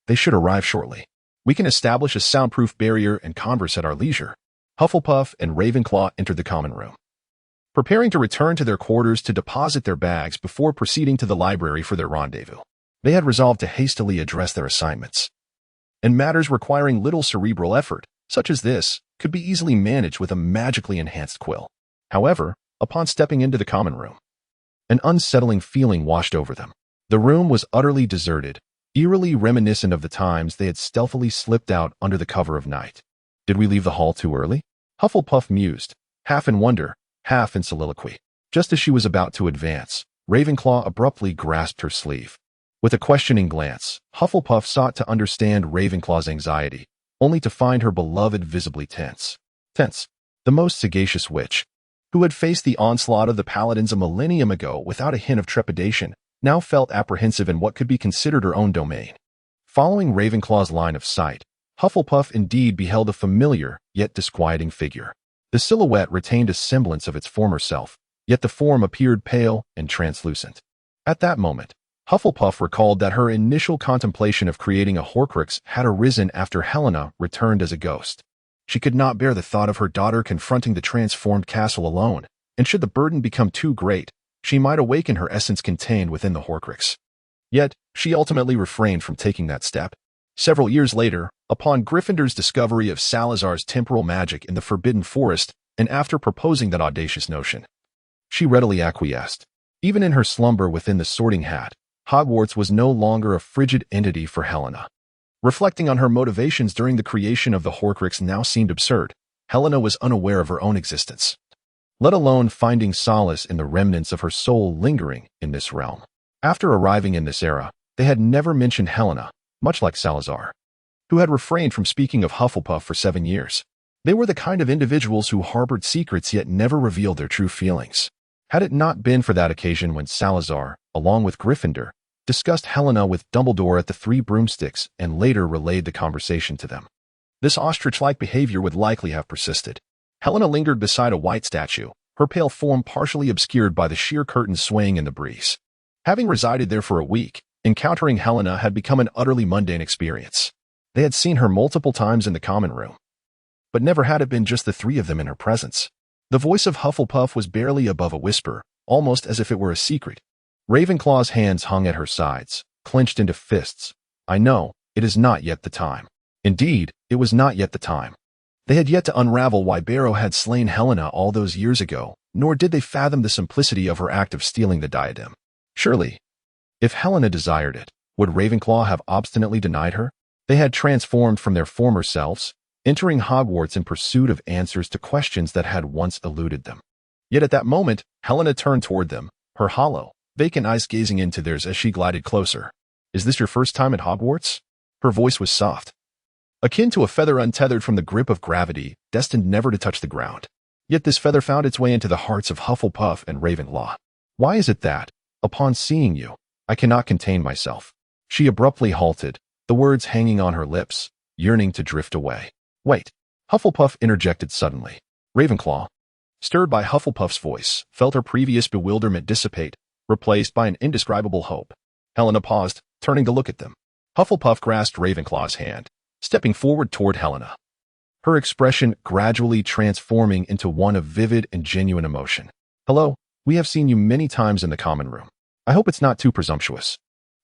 They should arrive shortly. We can establish a soundproof barrier and converse at our leisure." Hufflepuff and Ravenclaw entered the common room, preparing to return to their quarters to deposit their bags before proceeding to the library for their rendezvous. They had resolved to hastily address their assignments, and matters requiring little cerebral effort, such as this, could be easily managed with a magically enhanced quill. However, upon stepping into the common room, an unsettling feeling washed over them. The room was utterly deserted, eerily reminiscent of the times they had stealthily slipped out under the cover of night. Did we leave the hall too early? Hufflepuff mused, half in wonder, half in soliloquy. Just as she was about to advance, Ravenclaw abruptly grasped her sleeve. With a questioning glance, Hufflepuff sought to understand Ravenclaw's anxiety, only to find her beloved visibly tense. The most sagacious witch, who had faced the onslaught of the paladins a millennium ago without a hint of trepidation, now felt apprehensive in what could be considered her own domain. Following Ravenclaw's line of sight, Hufflepuff indeed beheld a familiar, yet disquieting figure. The silhouette retained a semblance of its former self, yet the form appeared pale and translucent. At that moment, Hufflepuff recalled that her initial contemplation of creating a Horcrux had arisen after Helena returned as a ghost. She could not bear the thought of her daughter confronting the transformed castle alone, and should the burden become too great, she might awaken her essence contained within the Horcrux. Yet, she ultimately refrained from taking that step. Several years later, upon Gryffindor's discovery of Salazar's temporal magic in the Forbidden Forest, and after proposing that audacious notion, she readily acquiesced. Even in her slumber within the Sorting Hat, Hogwarts was no longer a frigid entity for Helena. Reflecting on her motivations during the creation of the Horcrux now seemed absurd. Helena was unaware of her own existence, let alone finding solace in the remnants of her soul lingering in this realm. After arriving in this era, they had never mentioned Helena, much like Salazar, who had refrained from speaking of Hufflepuff for 7 years. They were the kind of individuals who harbored secrets yet never revealed their true feelings. Had it not been for that occasion when Salazar, along with Gryffindor, discussed Helena with Dumbledore at the Three Broomsticks and later relayed the conversation to them, this ostrich-like behavior would likely have persisted. Helena lingered beside a white statue, her pale form partially obscured by the sheer curtains swaying in the breeze. Having resided there for a week, encountering Helena had become an utterly mundane experience. They had seen her multiple times in the common room, but never had it been just the three of them in her presence. The voice of Hufflepuff was barely above a whisper, almost as if it were a secret. Ravenclaw's hands hung at her sides, clenched into fists. I know, it is not yet the time. Indeed, it was not yet the time. They had yet to unravel why Barrow had slain Helena all those years ago, nor did they fathom the simplicity of her act of stealing the diadem. Surely, if Helena desired it, would Ravenclaw have obstinately denied her? They had transformed from their former selves, entering Hogwarts in pursuit of answers to questions that had once eluded them. Yet at that moment, Helena turned toward them, her hollow, vacant eyes gazing into theirs as she glided closer. Is this your first time at Hogwarts? Her voice was soft, akin to a feather untethered from the grip of gravity, destined never to touch the ground. Yet this feather found its way into the hearts of Hufflepuff and Ravenclaw. Why is it that, upon seeing you, I cannot contain myself? She abruptly halted, the words hanging on her lips, yearning to drift away. Wait. Hufflepuff interjected suddenly. Ravenclaw, stirred by Hufflepuff's voice, felt her previous bewilderment dissipate, replaced by an indescribable hope. Helena paused, turning to look at them. Hufflepuff grasped Ravenclaw's hand, stepping forward toward Helena, her expression gradually transforming into one of vivid and genuine emotion. Hello, we have seen you many times in the common room. I hope it's not too presumptuous,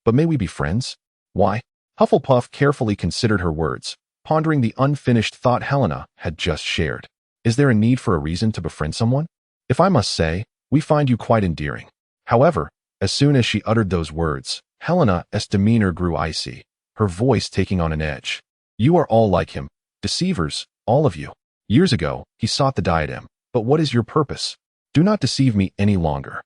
but may we be friends? Why? Hufflepuff carefully considered her words, pondering the unfinished thought Helena had just shared. Is there a need for a reason to befriend someone? If I must say, we find you quite endearing. However, as soon as she uttered those words, Helena's demeanor grew icy, her voice taking on an edge. You are all like him, deceivers, all of you. Years ago, he sought the diadem, but what is your purpose? Do not deceive me any longer.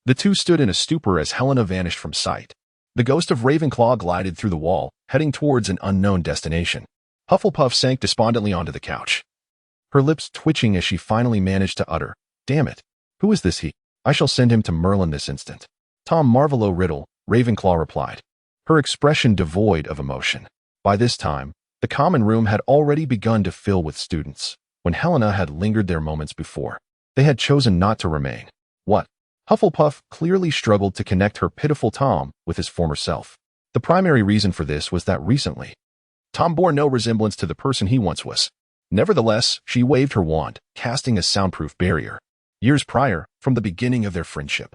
The two stood in a stupor as Helena vanished from sight. The ghost of Ravenclaw glided through the wall, heading towards an unknown destination. Hufflepuff sank despondently onto the couch, her lips twitching as she finally managed to utter, "Damn it, who is this he? I shall send him to Merlin this instant." Tom Marvolo Riddle, Ravenclaw replied, her expression devoid of emotion. By this time, the common room had already begun to fill with students. When Helena had lingered there moments before, they had chosen not to remain. What? Hufflepuff clearly struggled to connect her pitiful Tom with his former self. The primary reason for this was that recently, Tom bore no resemblance to the person he once was. Nevertheless, she waved her wand, casting a soundproof barrier. Years prior, from the beginning of their friendship,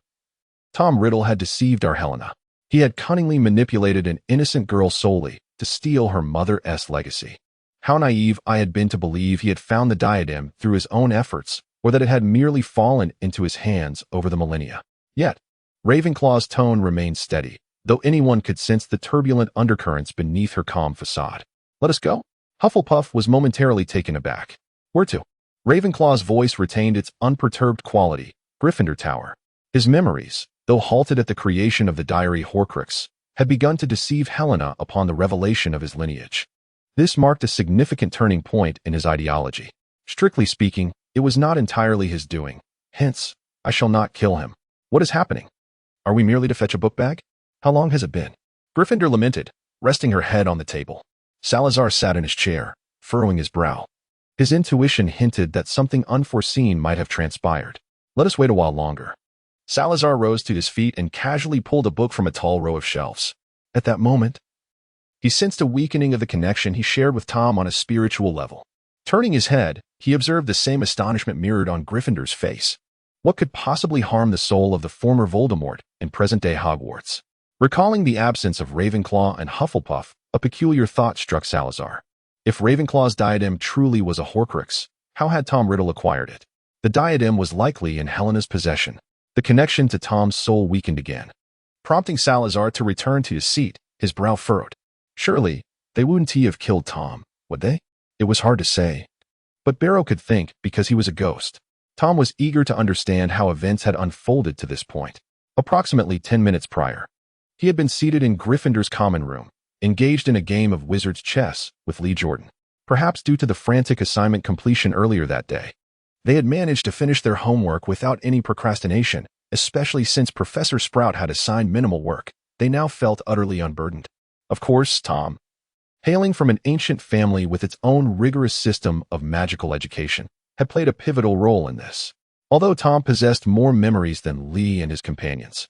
Tom Riddle had deceived our Helena. He had cunningly manipulated an innocent girl solely to steal her mother's legacy. How naive I had been to believe he had found the diadem through his own efforts, or that it had merely fallen into his hands over the millennia. Yet, Ravenclaw's tone remained steady, though anyone could sense the turbulent undercurrents beneath her calm facade. Let us go. Hufflepuff was momentarily taken aback. Where to? Ravenclaw's voice retained its unperturbed quality. Gryffindor Tower. His memories, though halted at the creation of the diary Horcrux, had begun to deceive Helena upon the revelation of his lineage. This marked a significant turning point in his ideology. Strictly speaking, it was not entirely his doing. Hence, I shall not kill him. What is happening? Are we merely to fetch a book bag? How long has it been? Gryffindor lamented, resting her head on the table. Salazar sat in his chair, furrowing his brow. His intuition hinted that something unforeseen might have transpired. Let us wait a while longer. Salazar rose to his feet and casually pulled a book from a tall row of shelves. At that moment, he sensed a weakening of the connection he shared with Tom on a spiritual level. Turning his head, he observed the same astonishment mirrored on Gryffindor's face. What could possibly harm the soul of the former Voldemort in present-day Hogwarts? Recalling the absence of Ravenclaw and Hufflepuff, a peculiar thought struck Salazar. If Ravenclaw's diadem truly was a Horcrux, how had Tom Riddle acquired it? The diadem was likely in Helena's possession. The connection to Tom's soul weakened again, prompting Salazar to return to his seat, his brow furrowed. Surely, they wouldn't have killed Tom, would they? It was hard to say. But Barrow could think because he was a ghost. Tom was eager to understand how events had unfolded to this point. Approximately 10 minutes prior, he had been seated in Gryffindor's common room, engaged in a game of wizard's chess with Lee Jordan. Perhaps due to the frantic assignment completion earlier that day, they had managed to finish their homework without any procrastination, especially since Professor Sprout had assigned minimal work. They now felt utterly unburdened. Of course, Tom, hailing from an ancient family with its own rigorous system of magical education, had played a pivotal role in this. Although Tom possessed more memories than Lee and his companions,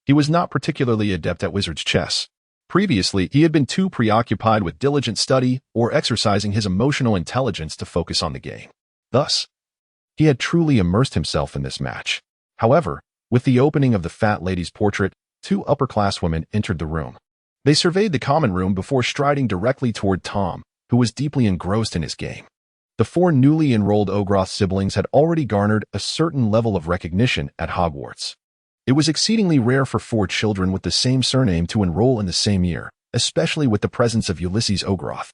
he was not particularly adept at wizard's chess. Previously, he had been too preoccupied with diligent study or exercising his emotional intelligence to focus on the game. Thus, he had truly immersed himself in this match. However, with the opening of the fat lady's portrait, two upper-class women entered the room. They surveyed the common room before striding directly toward Tom, who was deeply engrossed in his game. The four newly enrolled Ogroth siblings had already garnered a certain level of recognition at Hogwarts. It was exceedingly rare for four children with the same surname to enroll in the same year, especially with the presence of Ulysses Ogroth,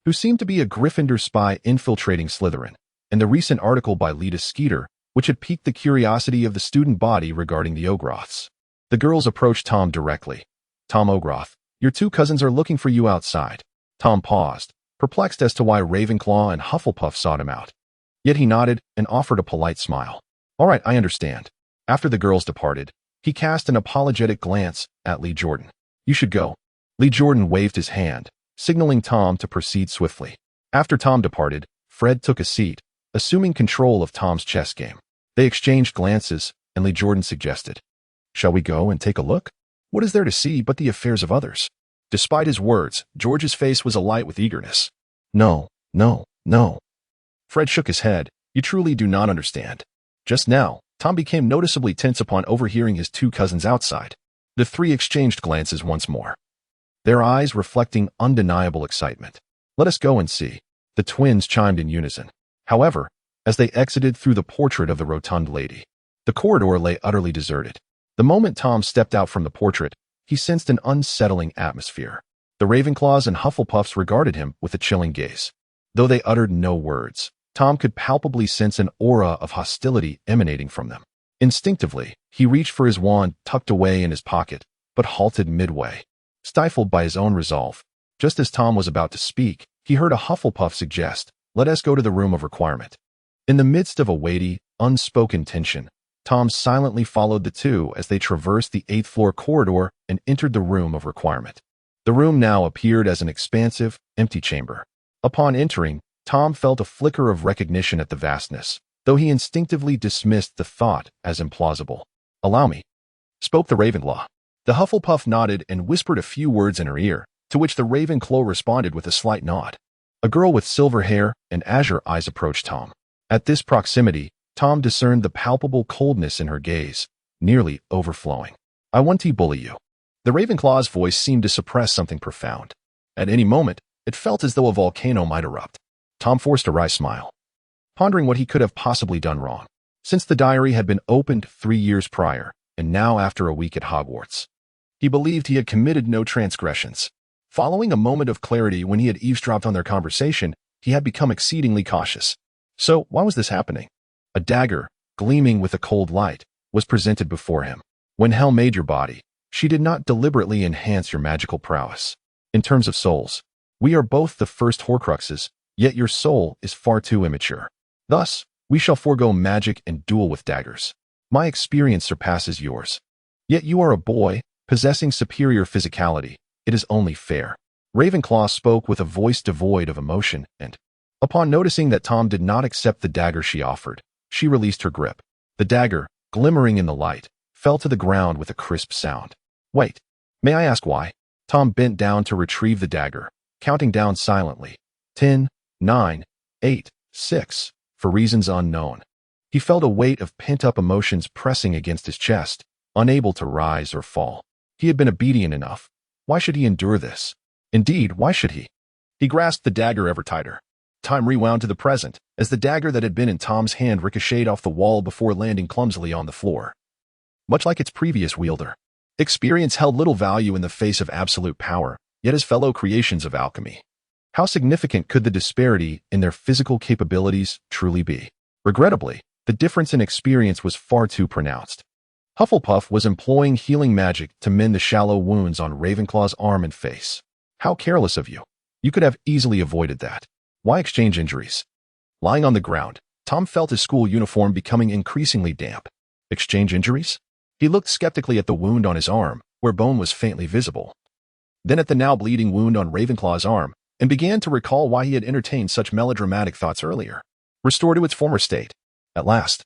who seemed to be a Gryffindor spy infiltrating Slytherin, and the recent article by Lita Skeeter, which had piqued the curiosity of the student body regarding the Ogroths. The girls approached Tom directly. Tom Ogroth, your two cousins are looking for you outside. Tom paused, perplexed as to why Ravenclaw and Hufflepuff sought him out. Yet he nodded and offered a polite smile. All right, I understand. After the girls departed, he cast an apologetic glance at Lee Jordan. You should go. Lee Jordan waved his hand, signaling Tom to proceed swiftly. After Tom departed, Fred took a seat, assuming control of Tom's chess game. They exchanged glances, and Lee Jordan suggested, shall we go and take a look? What is there to see but the affairs of others? Despite his words, George's face was alight with eagerness. No, no, no. Fred shook his head. You truly do not understand. Just now, Tom became noticeably tense upon overhearing his two cousins outside. The three exchanged glances once more, their eyes reflecting undeniable excitement. Let us go and see. The twins chimed in unison. However, as they exited through the portrait of the rotund lady, the corridor lay utterly deserted. The moment Tom stepped out from the portrait, he sensed an unsettling atmosphere. The Ravenclaws and Hufflepuffs regarded him with a chilling gaze. Though they uttered no words, Tom could palpably sense an aura of hostility emanating from them. Instinctively, he reached for his wand tucked away in his pocket, but halted midway, stifled by his own resolve. Just as Tom was about to speak, he heard a Hufflepuff suggest, let us go to the room of requirement. In the midst of a weighty, unspoken tension, Tom silently followed the two as they traversed the 8th-floor corridor and entered the room of requirement. The room now appeared as an expansive, empty chamber. Upon entering, Tom felt a flicker of recognition at the vastness, though he instinctively dismissed the thought as implausible. Allow me, spoke the Ravenclaw. The Hufflepuff nodded and whispered a few words in her ear, to which the Ravenclaw responded with a slight nod. A girl with silver hair and azure eyes approached Tom. At this proximity, Tom discerned the palpable coldness in her gaze, nearly overflowing. I want to bully you. The Ravenclaw's voice seemed to suppress something profound. At any moment, it felt as though a volcano might erupt. Tom forced a wry smile, pondering what he could have possibly done wrong. Since the diary had been opened 3 years prior, and now after a week at Hogwarts, he believed he had committed no transgressions. Following a moment of clarity when he had eavesdropped on their conversation, he had become exceedingly cautious. So, why was this happening? A dagger, gleaming with a cold light, was presented before him. When hell made your body, she did not deliberately enhance your magical prowess. In terms of souls, we are both the first Horcruxes, yet your soul is far too immature. Thus, we shall forego magic and duel with daggers. My experience surpasses yours. Yet you are a boy, possessing superior physicality. It is only fair. Ravenclaw spoke with a voice devoid of emotion, and, upon noticing that Tom did not accept the dagger she offered, she released her grip. The dagger, glimmering in the light, fell to the ground with a crisp sound. Wait, may I ask why? Tom bent down to retrieve the dagger, counting down silently. 10, 9, 8, 6, for reasons unknown. He felt a weight of pent-up emotions pressing against his chest, unable to rise or fall. He had been obedient enough. Why should he endure this? Indeed, why should he? He grasped the dagger ever tighter. Time rewound to the present, as the dagger that had been in Tom's hand ricocheted off the wall before landing clumsily on the floor. Much like its previous wielder, experience held little value in the face of absolute power, yet as fellow creations of alchemy. How significant could the disparity in their physical capabilities truly be? Regrettably, the difference in experience was far too pronounced. Hufflepuff was employing healing magic to mend the shallow wounds on Ravenclaw's arm and face. How careless of you. You could have easily avoided that. Why exchange injuries? Lying on the ground, Tom felt his school uniform becoming increasingly damp. Exchange injuries? He looked skeptically at the wound on his arm, where bone was faintly visible. Then at the now bleeding wound on Ravenclaw's arm, and began to recall why he had entertained such melodramatic thoughts earlier. Restore to its former state. At last,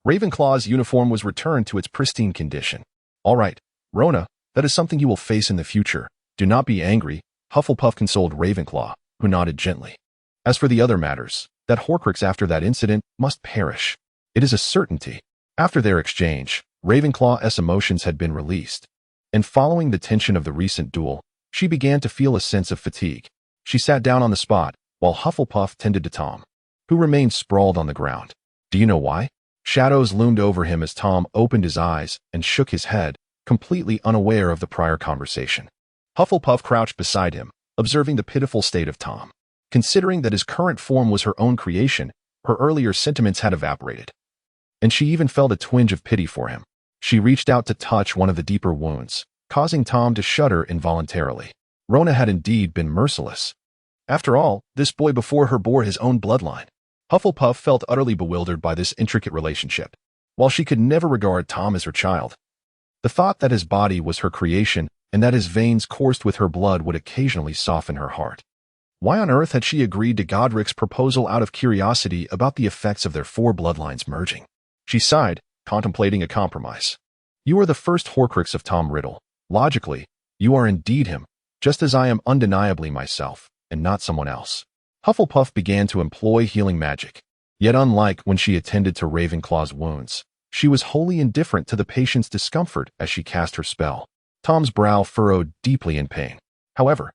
Ravenclaw's uniform was returned to its pristine condition. All right, Rona, that is something you will face in the future. Do not be angry, Hufflepuff consoled Ravenclaw, who nodded gently. As for the other matters, that Horcrux after that incident must perish. It is a certainty. After their exchange, Ravenclaw's emotions had been released, and following the tension of the recent duel, she began to feel a sense of fatigue. She sat down on the spot, while Hufflepuff tended to Tom, who remained sprawled on the ground. Do you know why? Shadows loomed over him as Tom opened his eyes and shook his head, completely unaware of the prior conversation. Hufflepuff crouched beside him, observing the pitiful state of Tom. Considering that his current form was her own creation, her earlier sentiments had evaporated. And she even felt a twinge of pity for him. She reached out to touch one of the deeper wounds, causing Tom to shudder involuntarily. Rona had indeed been merciless. After all, this boy before her bore his own bloodline. Hufflepuff felt utterly bewildered by this intricate relationship. While she could never regard Tom as her child, the thought that his body was her creation and that his veins coursed with her blood would occasionally soften her heart. Why on earth had she agreed to Godric's proposal out of curiosity about the effects of their four bloodlines merging? She sighed, contemplating a compromise. You are the first Horcrux of Tom Riddle. Logically, you are indeed him, just as I am undeniably myself, and not someone else. Hufflepuff began to employ healing magic. Yet unlike when she attended to Ravenclaw's wounds, she was wholly indifferent to the patient's discomfort as she cast her spell. Tom's brow furrowed deeply in pain. However,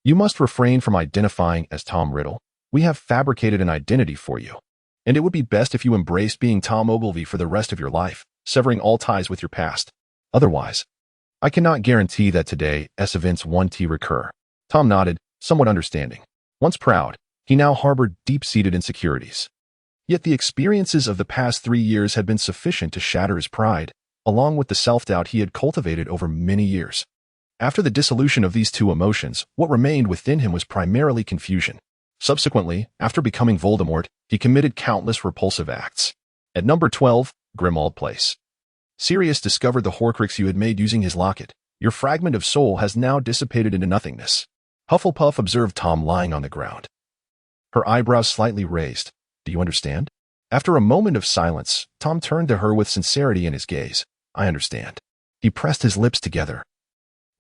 you must refrain from identifying as Tom Riddle. We have fabricated an identity for you. And it would be best if you embraced being Tom Ogilvy for the rest of your life, severing all ties with your past. Otherwise, I cannot guarantee that today's events won't recur. Tom nodded, somewhat understanding. Once proud, he now harbored deep-seated insecurities. Yet the experiences of the past 3 years had been sufficient to shatter his pride, along with the self-doubt he had cultivated over many years. After the dissolution of these two emotions, what remained within him was primarily confusion. Subsequently, after becoming Voldemort, he committed countless repulsive acts. At number 12, Grimmauld Place. Sirius discovered the Horcrux you had made using his locket. Your fragment of soul has now dissipated into nothingness. Hufflepuff observed Tom lying on the ground, her eyebrows slightly raised. Do you understand? After a moment of silence, Tom turned to her with sincerity in his gaze. I understand. He pressed his lips together.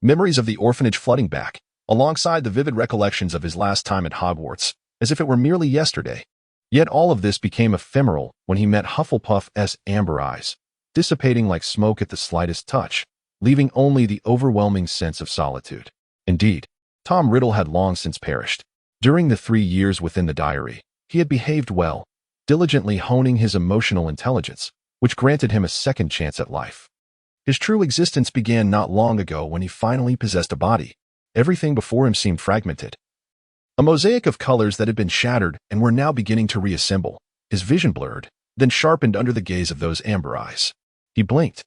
Memories of the orphanage flooding back, alongside the vivid recollections of his last time at Hogwarts, as if it were merely yesterday. Yet all of this became ephemeral when he met Hufflepuff's amber eyes, dissipating like smoke at the slightest touch, leaving only the overwhelming sense of solitude. Indeed, Tom Riddle had long since perished. During the 3 years within the diary, he had behaved well, diligently honing his emotional intelligence, which granted him a second chance at life. His true existence began not long ago when he finally possessed a body. Everything before him seemed fragmented. A mosaic of colors that had been shattered and were now beginning to reassemble. His vision blurred, then sharpened under the gaze of those amber eyes. He blinked,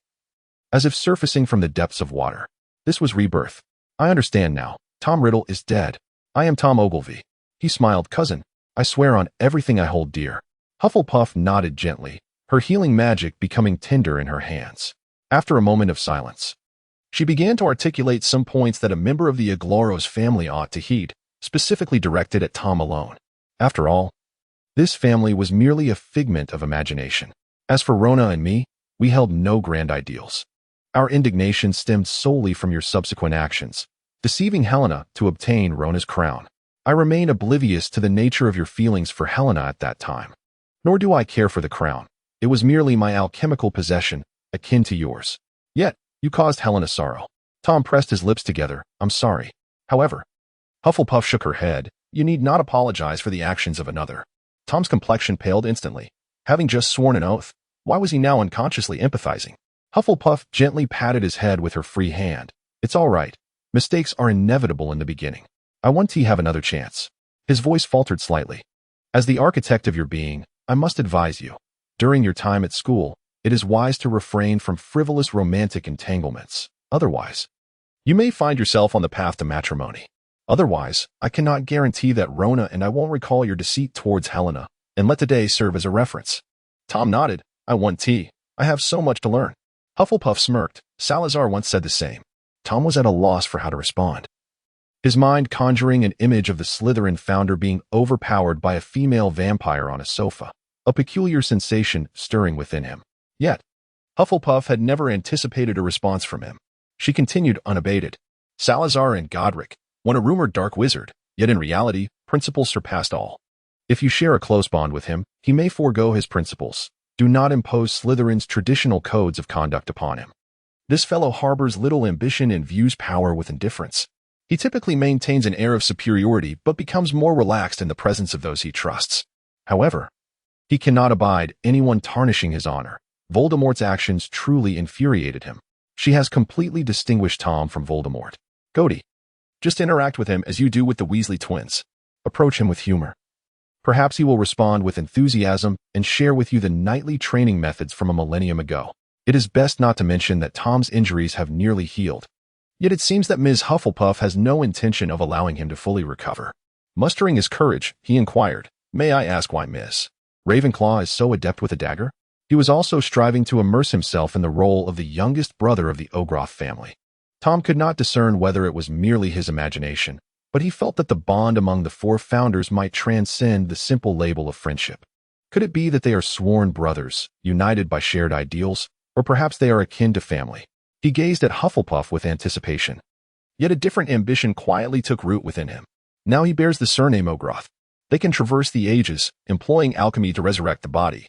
as if surfacing from the depths of water. This was rebirth. I understand now. Tom Riddle is dead. I am Tom Ogilvy. He smiled. Cousin, I swear on everything I hold dear. Hufflepuff nodded gently, her healing magic becoming tender in her hands. After a moment of silence, she began to articulate some points that a member of the Agloros family ought to heed, specifically directed at Tom alone. After all, this family was merely a figment of imagination. As for Rona and me, we held no grand ideals. Our indignation stemmed solely from your subsequent actions, deceiving Helena to obtain Rona's crown. I remain oblivious to the nature of your feelings for Helena at that time. Nor do I care for the crown. It was merely my alchemical possession, akin to yours. Yet, you caused Helena sorrow. Tom pressed his lips together. I'm sorry. However, Hufflepuff shook her head. You need not apologize for the actions of another. Tom's complexion paled instantly. Having just sworn an oath, why was he now unconsciously empathizing? Hufflepuff gently patted his head with her free hand. It's all right. Mistakes are inevitable in the beginning. I want to have another chance. His voice faltered slightly. As the architect of your being, I must advise you. During your time at school, it is wise to refrain from frivolous romantic entanglements. Otherwise, you may find yourself on the path to matrimony. Otherwise, I cannot guarantee that Rona and I won't recall your deceit towards Helena, and let today serve as a reference. Tom nodded. I want tea. I have so much to learn. Hufflepuff smirked. Salazar once said the same. Tom was at a loss for how to respond. His mind conjuring an image of the Slytherin founder being overpowered by a female vampire on a sofa, a peculiar sensation stirring within him. Yet, Hufflepuff had never anticipated a response from him. She continued unabated. Salazar and Godric, one a rumored dark wizard, yet in reality, principles surpassed all. If you share a close bond with him, he may forego his principles. Do not impose Slytherin's traditional codes of conduct upon him. This fellow harbors little ambition and views power with indifference. He typically maintains an air of superiority but becomes more relaxed in the presence of those he trusts. However, he cannot abide anyone tarnishing his honor. Voldemort's actions truly infuriated him. She has completely distinguished Tom from Voldemort. Cody, just interact with him as you do with the Weasley twins. Approach him with humor. Perhaps he will respond with enthusiasm and share with you the nightly training methods from a millennium ago. It is best not to mention that Tom's injuries have nearly healed. Yet it seems that Ms. Hufflepuff has no intention of allowing him to fully recover. Mustering his courage, he inquired, May I ask why Miss Ravenclaw is so adept with a dagger? He was also striving to immerse himself in the role of the youngest brother of the Ogroth family. Tom could not discern whether it was merely his imagination, but he felt that the bond among the four founders might transcend the simple label of friendship. Could it be that they are sworn brothers, united by shared ideals, or perhaps they are akin to family? He gazed at Hufflepuff with anticipation. Yet a different ambition quietly took root within him. Now he bears the surname Ogroth. They can traverse the ages, employing alchemy to resurrect the body.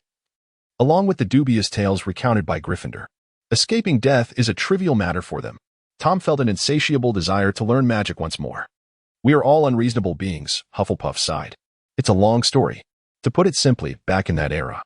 Along with the dubious tales recounted by Gryffindor, escaping death is a trivial matter for them. Tom felt an insatiable desire to learn magic once more. We are all unreasonable beings, Hufflepuff sighed. It's a long story. To put it simply, back in that era,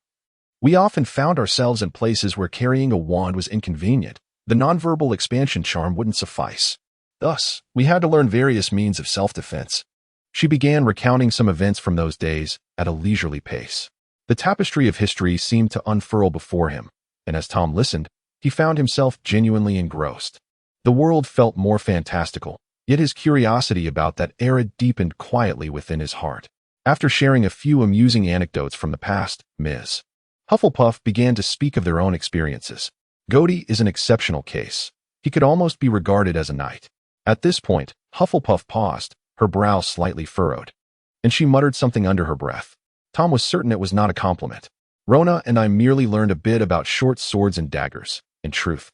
we often found ourselves in places where carrying a wand was inconvenient. The nonverbal expansion charm wouldn't suffice. Thus, we had to learn various means of self-defense. She began recounting some events from those days at a leisurely pace. The tapestry of history seemed to unfurl before him, and as Tom listened, he found himself genuinely engrossed. The world felt more fantastical, yet his curiosity about that era deepened quietly within his heart. After sharing a few amusing anecdotes from the past, Ms. Hufflepuff began to speak of their own experiences. Cody is an exceptional case. He could almost be regarded as a knight. At this point, Hufflepuff paused, her brow slightly furrowed, and she muttered something under her breath. Tom was certain it was not a compliment. Rona and I merely learned a bit about short swords and daggers. In truth,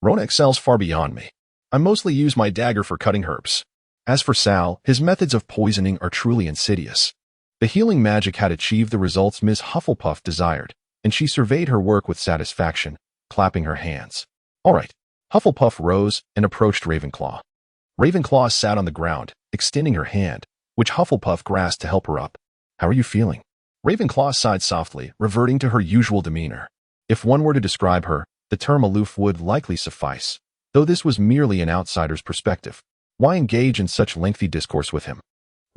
Rona excels far beyond me. I mostly use my dagger for cutting herbs. As for Sal, his methods of poisoning are truly insidious. The healing magic had achieved the results Ms. Hufflepuff desired, and she surveyed her work with satisfaction, clapping her hands. All right. Hufflepuff rose and approached Ravenclaw. Ravenclaw sat on the ground, extending her hand, which Hufflepuff grasped to help her up. How are you feeling? Ravenclaw sighed softly, reverting to her usual demeanor. If one were to describe her, the term aloof would likely suffice, though this was merely an outsider's perspective. Why engage in such lengthy discourse with him?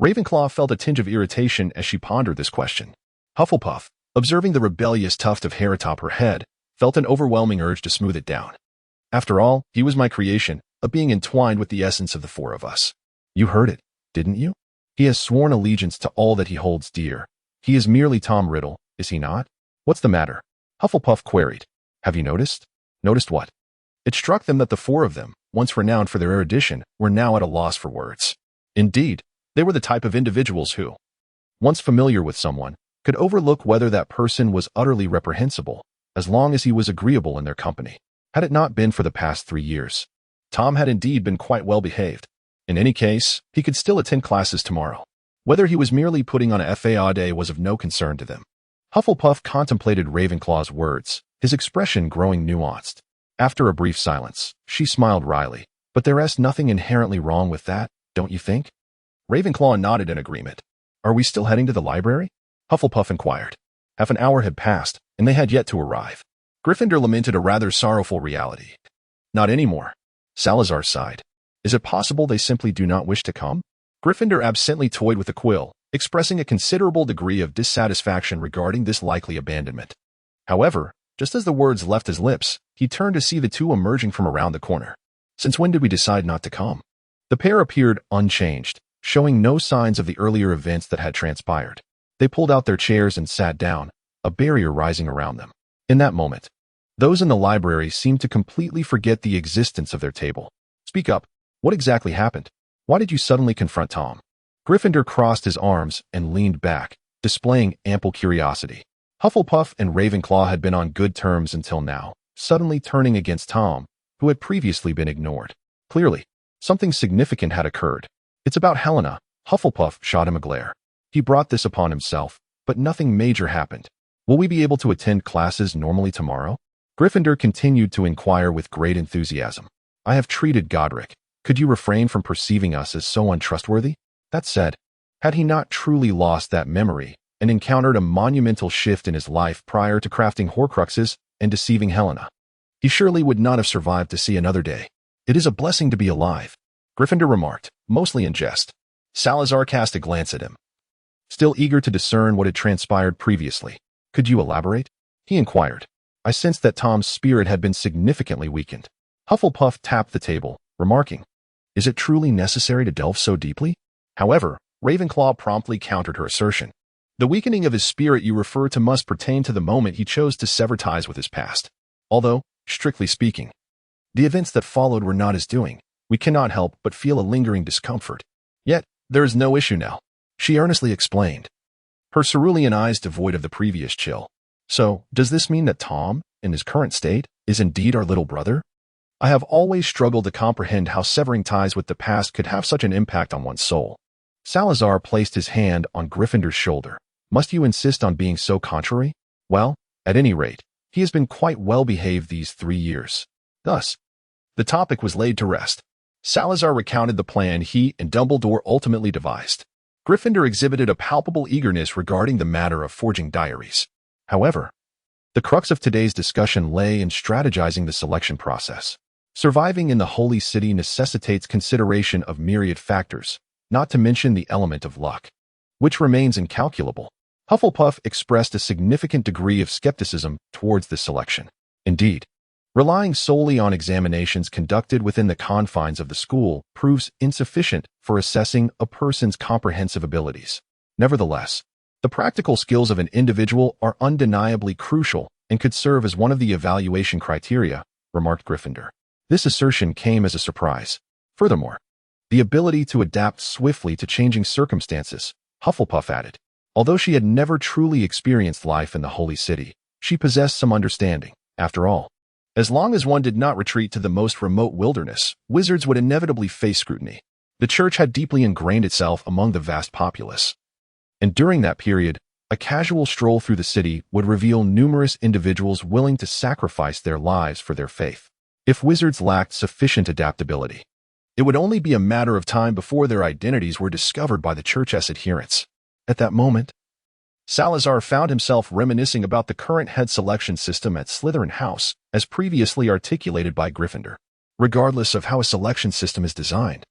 Ravenclaw felt a tinge of irritation as she pondered this question. Hufflepuff, observing the rebellious tuft of hair atop her head, felt an overwhelming urge to smooth it down. After all, he was my creation, a being entwined with the essence of the four of us. You heard it, didn't you? He has sworn allegiance to all that he holds dear. He is merely Tom Riddle, is he not? What's the matter? Hufflepuff queried. Have you noticed? Noticed what? It struck them that the four of them, once renowned for their erudition, were now at a loss for words. Indeed, they were the type of individuals who, once familiar with someone, could overlook whether that person was utterly reprehensible, as long as he was agreeable in their company. Had it not been for the past 3 years, Tom had indeed been quite well behaved. In any case, he could still attend classes tomorrow. Whether he was merely putting on a fade was of no concern to them. Hufflepuff contemplated Ravenclaw's words, his expression growing nuanced. After a brief silence, she smiled wryly. But there's nothing inherently wrong with that, don't you think? Ravenclaw nodded in agreement. Are we still heading to the library? Hufflepuff inquired. Half an hour had passed, and they had yet to arrive. Gryffindor lamented a rather sorrowful reality. Not anymore. Salazar sighed. Is it possible they simply do not wish to come? Gryffindor absently toyed with a quill, expressing a considerable degree of dissatisfaction regarding this likely abandonment. However, just as the words left his lips, he turned to see the two emerging from around the corner. Since when did we decide not to come? The pair appeared unchanged, showing no signs of the earlier events that had transpired. They pulled out their chairs and sat down, a barrier rising around them. In that moment, those in the library seemed to completely forget the existence of their table. Speak up. What exactly happened? Why did you suddenly confront Tom? Gryffindor crossed his arms and leaned back, displaying ample curiosity. Hufflepuff and Ravenclaw had been on good terms until now, suddenly turning against Tom, who had previously been ignored. Clearly, something significant had occurred. It's about Helena. Hufflepuff shot him a glare. He brought this upon himself, but nothing major happened. Will we be able to attend classes normally tomorrow? Gryffindor continued to inquire with great enthusiasm. I have treated Godric. Could you refrain from perceiving us as so untrustworthy? That said, had he not truly lost that memory and encountered a monumental shift in his life prior to crafting Horcruxes and deceiving Helena, he surely would not have survived to see another day. It is a blessing to be alive, Gryffindor remarked, mostly in jest. Salazar cast a glance at him, still eager to discern what had transpired previously. Could you elaborate? He inquired. I sensed that Tom's spirit had been significantly weakened. Hufflepuff tapped the table, remarking, Is it truly necessary to delve so deeply? However, Ravenclaw promptly countered her assertion. The weakening of his spirit you refer to must pertain to the moment he chose to sever ties with his past. Although, strictly speaking, the events that followed were not his doing, we cannot help but feel a lingering discomfort. Yet, there is no issue now, she earnestly explained, her cerulean eyes devoid of the previous chill. So, does this mean that Tom, in his current state, is indeed our little brother? I have always struggled to comprehend how severing ties with the past could have such an impact on one's soul. Salazar placed his hand on Gryffindor's shoulder. Must you insist on being so contrary? Well, at any rate, he has been quite well behaved these 3 years. Thus, the topic was laid to rest. Salazar recounted the plan he and Dumbledore ultimately devised. Gryffindor exhibited a palpable eagerness regarding the matter of forging diaries. However, the crux of today's discussion lay in strategizing the selection process. Surviving in the Holy City necessitates consideration of myriad factors, not to mention the element of luck, which remains incalculable. Hufflepuff expressed a significant degree of skepticism towards this selection. Indeed, relying solely on examinations conducted within the confines of the school proves insufficient for assessing a person's comprehensive abilities. Nevertheless, the practical skills of an individual are undeniably crucial and could serve as one of the evaluation criteria, remarked Gryffindor. This assertion came as a surprise. Furthermore, the ability to adapt swiftly to changing circumstances, Hufflepuff added. Although she had never truly experienced life in the Holy City, she possessed some understanding. After all, as long as one did not retreat to the most remote wilderness, wizards would inevitably face scrutiny. The church had deeply ingrained itself among the vast populace. And during that period, a casual stroll through the city would reveal numerous individuals willing to sacrifice their lives for their faith. If wizards lacked sufficient adaptability, it would only be a matter of time before their identities were discovered by the church's adherents. At that moment, Salazar found himself reminiscing about the current head selection system at Slytherin House, as previously articulated by Gryffindor. Regardless of how a selection system is designed,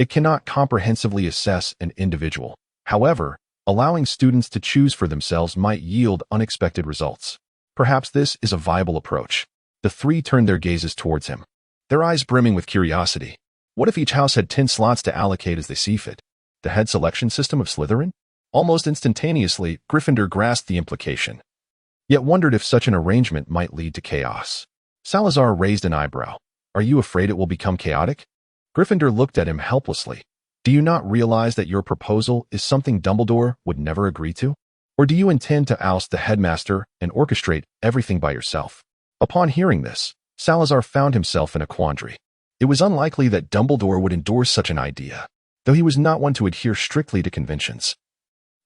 It cannot comprehensively assess an individual. However, allowing students to choose for themselves might yield unexpected results. Perhaps this is a viable approach. The three turned their gazes towards him, their eyes brimming with curiosity. What if each house had 10 slots to allocate as they see fit? The head selection system of Slytherin? Almost instantaneously, Gryffindor grasped the implication, yet wondered if such an arrangement might lead to chaos. Salazar raised an eyebrow. Are you afraid it will become chaotic? Gryffindor looked at him helplessly. Do you not realize that your proposal is something Dumbledore would never agree to? Or do you intend to oust the headmaster and orchestrate everything by yourself? Upon hearing this, Salazar found himself in a quandary. It was unlikely that Dumbledore would endorse such an idea, though he was not one to adhere strictly to conventions.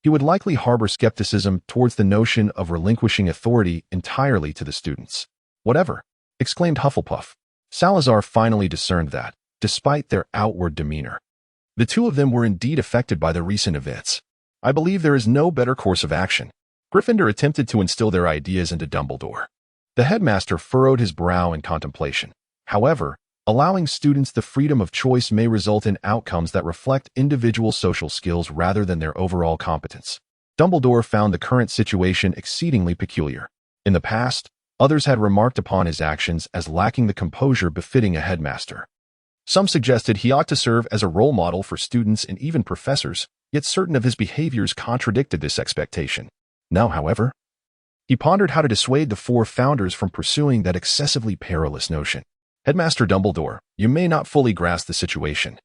He would likely harbor skepticism towards the notion of relinquishing authority entirely to the students. Whatever, exclaimed Hufflepuff. Salazar finally discerned that, despite their outward demeanor, the two of them were indeed affected by the recent events. I believe there is no better course of action. Gryffindor attempted to instill their ideas into Dumbledore. The headmaster furrowed his brow in contemplation. However, allowing students the freedom of choice may result in outcomes that reflect individual social skills rather than their overall competence. Dumbledore found the current situation exceedingly peculiar. In the past, others had remarked upon his actions as lacking the composure befitting a headmaster. Some suggested he ought to serve as a role model for students and even professors, yet certain of his behaviors contradicted this expectation. Now, however, he pondered how to dissuade the four founders from pursuing that excessively perilous notion. Headmaster Dumbledore, you may not fully grasp the situation.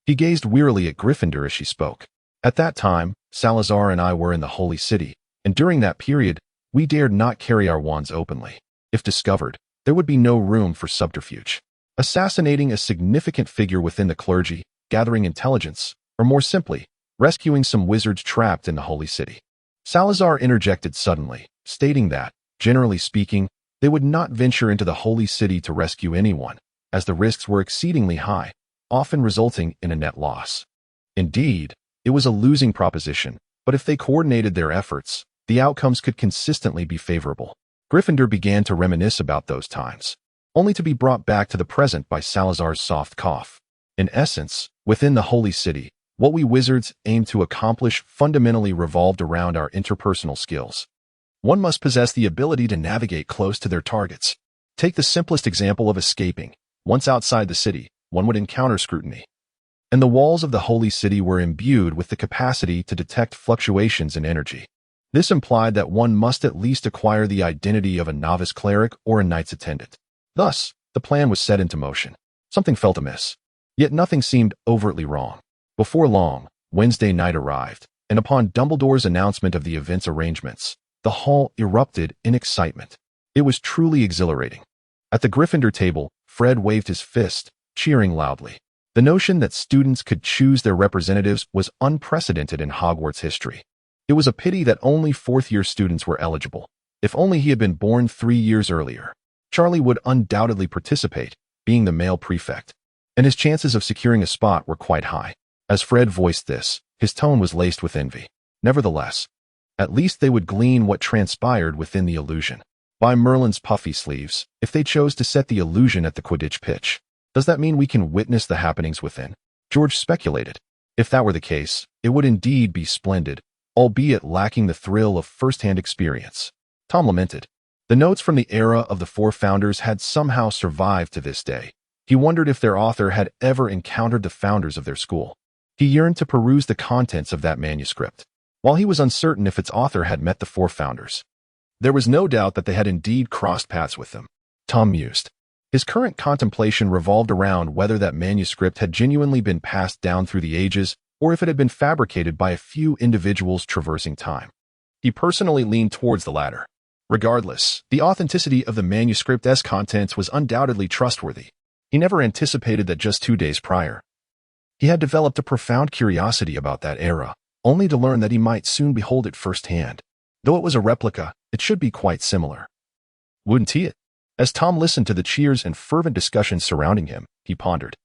He gazed wearily at Gryffindor as she spoke. At that time, Salazar and I were in the Holy City, and during that period, we dared not carry our wands openly. If discovered, there would be no room for subterfuge. Assassinating a significant figure within the clergy, gathering intelligence, or more simply, rescuing some wizards trapped in the Holy City. Salazar interjected suddenly, stating that, generally speaking, they would not venture into the Holy City to rescue anyone, as the risks were exceedingly high, often resulting in a net loss. Indeed, it was a losing proposition, but if they coordinated their efforts, the outcomes could consistently be favorable. Gryffindor began to reminisce about those times, only to be brought back to the present by Salazar's soft cough. In essence, within the Holy City, what we wizards aimed to accomplish fundamentally revolved around our interpersonal skills. One must possess the ability to navigate close to their targets. Take the simplest example of escaping. Once outside the city, one would encounter scrutiny. And the walls of the Holy City were imbued with the capacity to detect fluctuations in energy. This implied that one must at least acquire the identity of a novice cleric or a knight's attendant. Thus, the plan was set into motion. Something felt amiss. Yet nothing seemed overtly wrong. Before long, Wednesday night arrived, and upon Dumbledore's announcement of the event's arrangements, the hall erupted in excitement. It was truly exhilarating. At the Gryffindor table, Fred waved his fist, cheering loudly. The notion that students could choose their representatives was unprecedented in Hogwarts history. It was a pity that only fourth-year students were eligible. If only he had been born 3 years earlier, Charlie would undoubtedly participate, being the male prefect, and his chances of securing a spot were quite high. As Fred voiced this, his tone was laced with envy. Nevertheless, at least they would glean what transpired within the illusion. By Merlin's puffy sleeves, if they chose to set the illusion at the Quidditch pitch, does that mean we can witness the happenings within? George speculated. If that were the case, it would indeed be splendid, albeit lacking the thrill of first-hand experience. Tom lamented. The notes from the era of the four founders had somehow survived to this day. He wondered if their author had ever encountered the founders of their school. He yearned to peruse the contents of that manuscript, while he was uncertain if its author had met the four founders. There was no doubt that they had indeed crossed paths with them. Tom mused. His current contemplation revolved around whether that manuscript had genuinely been passed down through the ages or if it had been fabricated by a few individuals traversing time. He personally leaned towards the latter. Regardless, the authenticity of the manuscript's contents was undoubtedly trustworthy. He never anticipated that just 2 days prior, he had developed a profound curiosity about that era, only to learn that he might soon behold it firsthand. Though it was a replica, it should be quite similar. Wouldn't he? As Tom listened to the cheers and fervent discussions surrounding him, he pondered.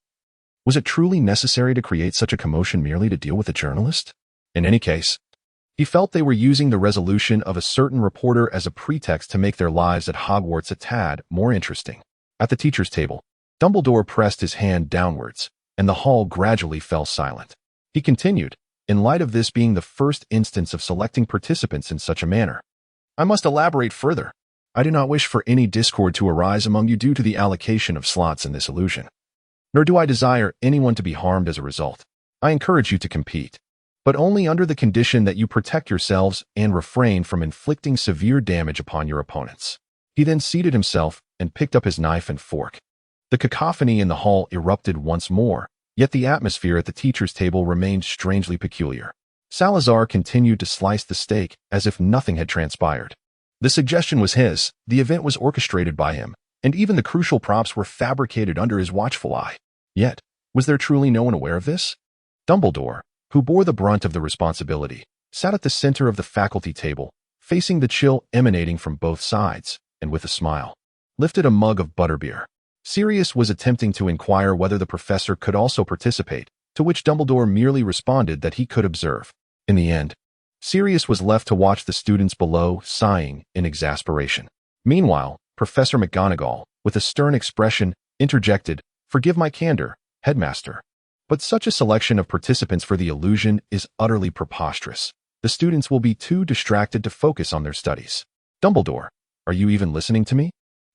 Was it truly necessary to create such a commotion merely to deal with a journalist? In any case, he felt they were using the resolution of a certain reporter as a pretext to make their lives at Hogwarts a tad more interesting. At the teacher's table, Dumbledore pressed his hand downwards, and the hall gradually fell silent. He continued, in light of this being the first instance of selecting participants in such a manner. I must elaborate further. I do not wish for any discord to arise among you due to the allocation of slots in this illusion. Nor do I desire anyone to be harmed as a result. I encourage you to compete, but only under the condition that you protect yourselves and refrain from inflicting severe damage upon your opponents. He then seated himself and picked up his knife and fork. The cacophony in the hall erupted once more, yet the atmosphere at the teacher's table remained strangely peculiar. Salazar continued to slice the steak as if nothing had transpired. The suggestion was his, the event was orchestrated by him, and even the crucial props were fabricated under his watchful eye. Yet, was there truly no one aware of this? Dumbledore, who bore the brunt of the responsibility, sat at the center of the faculty table, facing the chill emanating from both sides, and with a smile, lifted a mug of butterbeer. Sirius was attempting to inquire whether the professor could also participate, to which Dumbledore merely responded that he could observe. In the end, Sirius was left to watch the students below, sighing in exasperation. Meanwhile, Professor McGonagall, with a stern expression, interjected, "Forgive my candor, Headmaster, but such a selection of participants for the illusion is utterly preposterous. The students will be too distracted to focus on their studies." Dumbledore, are you even listening to me?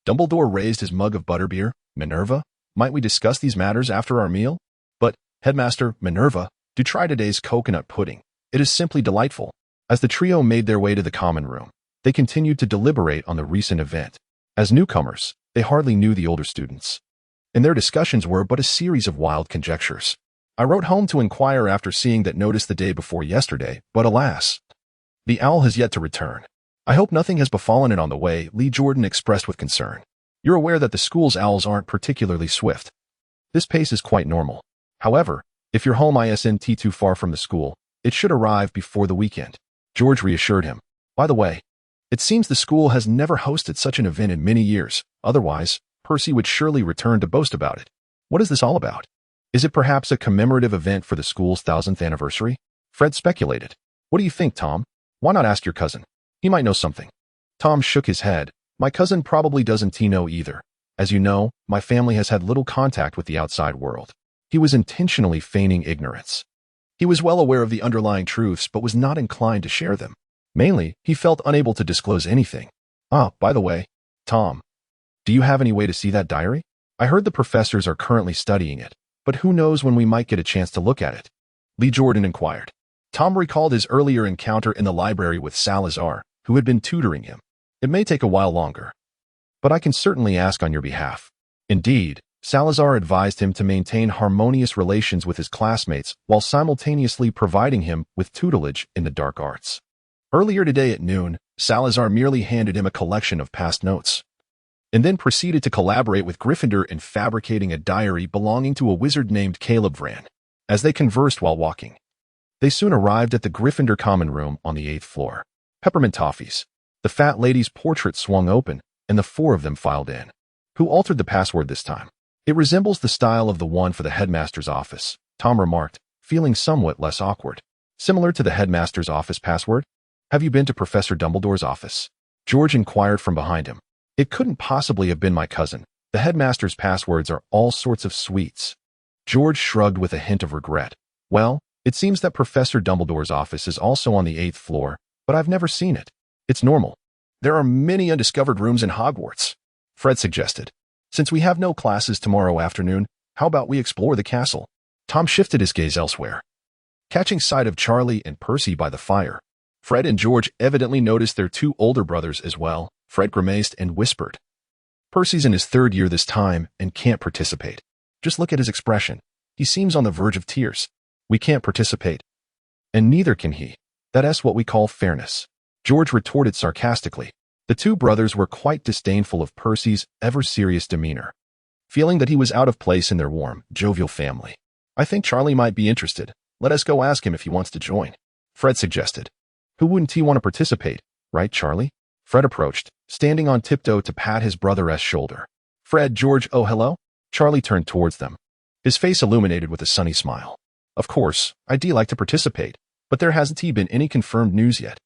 Dumbledore raised his mug of butterbeer. Minerva, might we discuss these matters after our meal? But, Headmaster, Minerva, do try today's coconut pudding. It is simply delightful. As the trio made their way to the common room, they continued to deliberate on the recent event. As newcomers, they hardly knew the older students, and their discussions were but a series of wild conjectures. I wrote home to inquire after seeing that notice the day before yesterday, but alas, the owl has yet to return. I hope nothing has befallen it on the way, Lee Jordan expressed with concern. You're aware that the school's owls aren't particularly swift. This pace is quite normal. However, if your home isn't too far from the school, it should arrive before the weekend. George reassured him. By the way, it seems the school has never hosted such an event in many years. Otherwise, Percy would surely return to boast about it. What is this all about? Is it perhaps a commemorative event for the school's 1000th anniversary? Fred speculated. What do you think, Tom? Why not ask your cousin? He might know something. Tom shook his head. My cousin probably doesn't know either. As you know, my family has had little contact with the outside world. He was intentionally feigning ignorance. He was well aware of the underlying truths but was not inclined to share them. Mainly, he felt unable to disclose anything. Ah, by the way, Tom, do you have any way to see that diary? I heard the professors are currently studying it, but who knows when we might get a chance to look at it? Lee Jordan inquired. Tom recalled his earlier encounter in the library with Salazar, who had been tutoring him. It may take a while longer, but I can certainly ask on your behalf. Indeed, Salazar advised him to maintain harmonious relations with his classmates while simultaneously providing him with tutelage in the dark arts. Earlier today at noon, Salazar merely handed him a collection of past notes, and then proceeded to collaborate with Gryffindor in fabricating a diary belonging to a wizard named Caleb Vran. As they conversed while walking, they soon arrived at the Gryffindor common room on the 8th floor. Peppermint toffees. The fat lady's portrait swung open, and the four of them filed in. Who altered the password this time? It resembles the style of the one for the headmaster's office, Tom remarked, feeling somewhat less awkward. Similar to the headmaster's office password? Have you been to Professor Dumbledore's office? George inquired from behind him. It couldn't possibly have been my cousin. The headmaster's passwords are all sorts of sweets. George shrugged with a hint of regret. Well, it seems that Professor Dumbledore's office is also on the 8th floor, but I've never seen it. It's normal. There are many undiscovered rooms in Hogwarts, Fred suggested. Since we have no classes tomorrow afternoon, how about we explore the castle? Tom shifted his gaze elsewhere, catching sight of Charlie and Percy by the fire. Fred and George evidently noticed their two older brothers as well. Fred grimaced and whispered, Percy's in his 3rd year this time and can't participate. Just look at his expression. He seems on the verge of tears. We can't participate. And neither can he. That's what we call fairness. George retorted sarcastically. The two brothers were quite disdainful of Percy's ever-serious demeanor, feeling that he was out of place in their warm, jovial family. I think Charlie might be interested. Let us go ask him if he wants to join, Fred suggested. Who wouldn't he want to participate, right, Charlie? Fred approached, standing on tiptoe to pat his brother's shoulder. Fred, George, oh hello? Charlie turned towards them, his face illuminated with a sunny smile. Of course, I'd like to participate, but there hasn't been any confirmed news yet.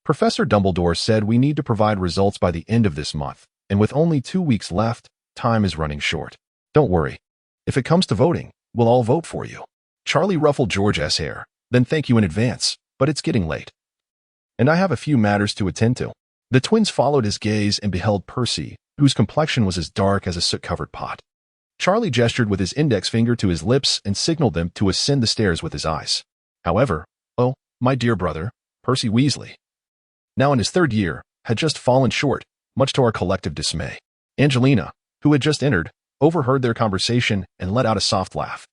Professor Dumbledore said we need to provide results by the end of this month, and with only 2 weeks left, time is running short. Don't worry. If it comes to voting, we'll all vote for you. Charlie ruffled George's hair. Then thank you in advance, but it's getting late. And I have a few matters to attend to. The twins followed his gaze and beheld Percy, whose complexion was as dark as a soot-covered pot. Charlie gestured with his index finger to his lips and signaled them to ascend the stairs with his eyes. However, oh, my dear brother, Percy Weasley, now in his third year, had just fallen short, much to our collective dismay. Angelina, who had just entered, overheard their conversation and let out a soft laugh,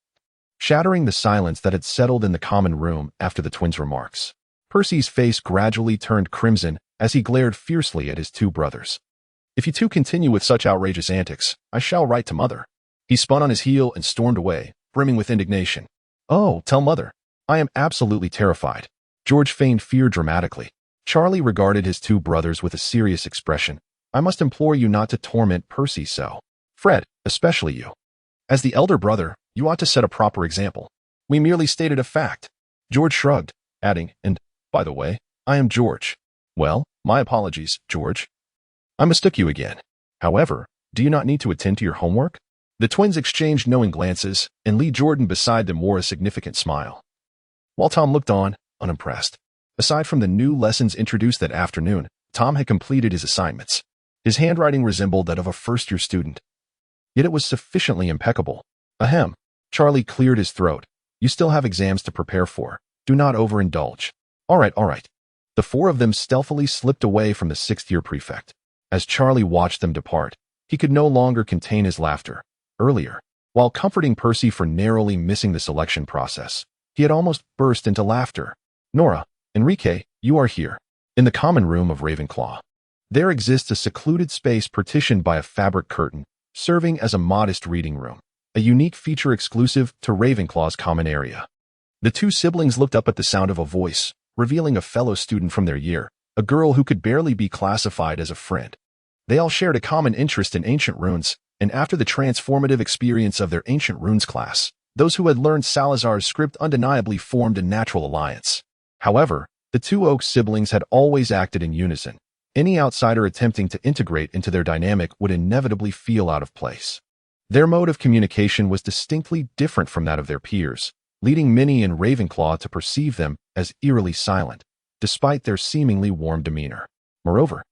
shattering the silence that had settled in the common room after the twins' remarks. Percy's face gradually turned crimson as he glared fiercely at his two brothers. If you two continue with such outrageous antics, I shall write to Mother. He spun on his heel and stormed away, brimming with indignation. Oh, tell Mother. I am absolutely terrified. George feigned fear dramatically. Charlie regarded his two brothers with a serious expression. I must implore you not to torment Percy so. Fred, especially you. As the elder brother, you ought to set a proper example. We merely stated a fact. George shrugged, adding, and, by the way, I am George. Well, my apologies, George. I mistook you again. However, do you not need to attend to your homework? The twins exchanged knowing glances, and Lee Jordan beside them wore a significant smile, while Tom looked on, unimpressed. Aside from the new lessons introduced that afternoon, Tom had completed his assignments. His handwriting resembled that of a first-year student. Yet it was sufficiently impeccable. Ahem. Charlie cleared his throat. You still have exams to prepare for. Do not overindulge. All right. The four of them stealthily slipped away from the sixth-year prefect. As Charlie watched them depart, he could no longer contain his laughter. Earlier, while comforting Percy for narrowly missing the selection process, he had almost burst into laughter. Nora, Enrique, you are here. In the common room of Ravenclaw. There exists a secluded space partitioned by a fabric curtain, serving as a modest reading room, a unique feature exclusive to Ravenclaw's common area. The two siblings looked up at the sound of a voice, revealing a fellow student from their year, a girl who could barely be classified as a friend. They all shared a common interest in ancient runes, and after the transformative experience of their ancient runes class, those who had learned Salazar's script undeniably formed a natural alliance. However, the two Oak siblings had always acted in unison. Any outsider attempting to integrate into their dynamic would inevitably feel out of place. Their mode of communication was distinctly different from that of their peers, leading many in Ravenclaw to perceive them as eerily silent, despite their seemingly warm demeanor. Moreover,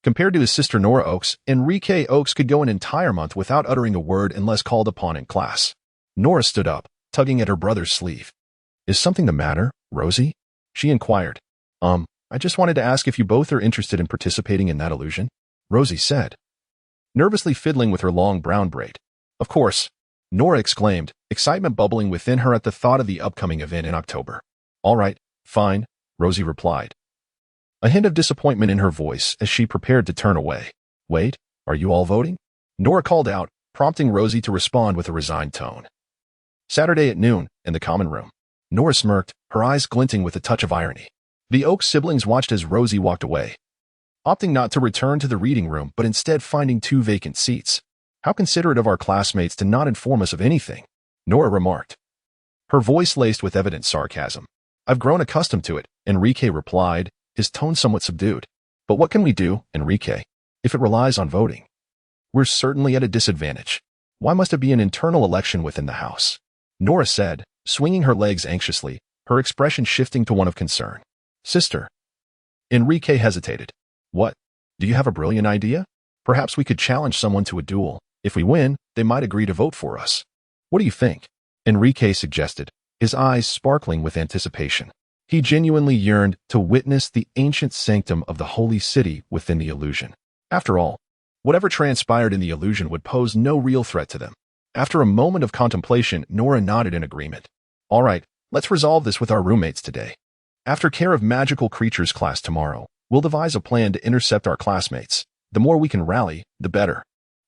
compared to his sister Nora Oakes, Enrique Oakes could go an entire month without uttering a word unless called upon in class. Nora stood up, tugging at her brother's sleeve. Is something the matter, Rosie? She inquired. I just wanted to ask if you both are interested in participating in that illusion, Rosie said, nervously fiddling with her long brown braid. Of course, Nora exclaimed, excitement bubbling within her at the thought of the upcoming event in October. All right, fine, Rosie replied, a hint of disappointment in her voice as she prepared to turn away. Wait, are you all voting? Nora called out, prompting Rosie to respond with a resigned tone. Saturday at noon, in the common room. Nora smirked, her eyes glinting with a touch of irony. The Oak siblings watched as Rosie walked away, opting not to return to the reading room but instead finding two vacant seats. How considerate of our classmates to not inform us of anything, Nora remarked, her voice laced with evident sarcasm. I've grown accustomed to it, Enrique replied, his tone somewhat subdued. But what can we do, Enrique, if it relies on voting? We're certainly at a disadvantage. Why must it be an internal election within the house? Nora said, swinging her legs anxiously, her expression shifting to one of concern. Sister. Enrique hesitated. What? Do you have a brilliant idea? Perhaps we could challenge someone to a duel. If we win, they might agree to vote for us. What do you think? Enrique suggested, his eyes sparkling with anticipation. He genuinely yearned to witness the ancient sanctum of the holy city within the illusion. After all, whatever transpired in the illusion would pose no real threat to them. After a moment of contemplation, Nora nodded in agreement. All right, let's resolve this with our roommates today. After care of magical creatures class tomorrow, we'll devise a plan to intercept our classmates. The more we can rally, the better.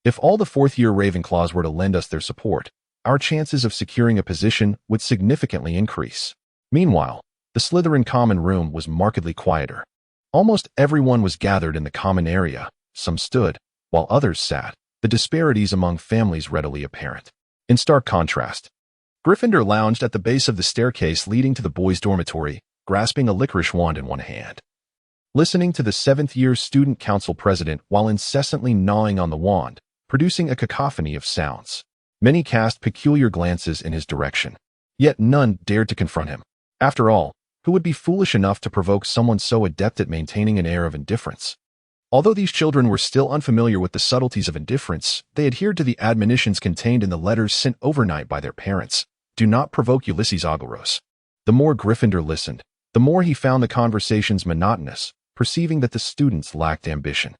If all the fourth-year Ravenclaws were to lend us their support, our chances of securing a position would significantly increase. Meanwhile, the Slytherin common room was markedly quieter. Almost everyone was gathered in the common area. Some stood, while others sat, the disparities among families readily apparent. In stark contrast, Gryffindor lounged at the base of the staircase leading to the boys' dormitory, grasping a licorice wand in one hand, listening to the seventh-year student council president while incessantly gnawing on the wand, producing a cacophony of sounds. Many cast peculiar glances in his direction, yet none dared to confront him. After all, who would be foolish enough to provoke someone so adept at maintaining an air of indifference? Although these children were still unfamiliar with the subtleties of indifference, they adhered to the admonitions contained in the letters sent overnight by their parents. Do not provoke Ulysses Agaros. The more Gryffindor listened, the more he found the conversations monotonous, perceiving that the students lacked ambition.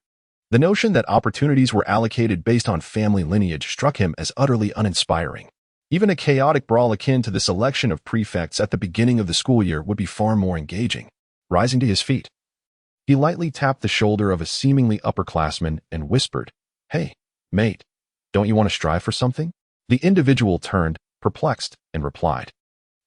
The notion that opportunities were allocated based on family lineage struck him as utterly uninspiring. Even a chaotic brawl akin to the selection of prefects at the beginning of the school year would be far more engaging. Rising to his feet, he lightly tapped the shoulder of a seemingly upperclassman and whispered, "Hey, mate, don't you want to strive for something?" The individual turned, perplexed, and replied,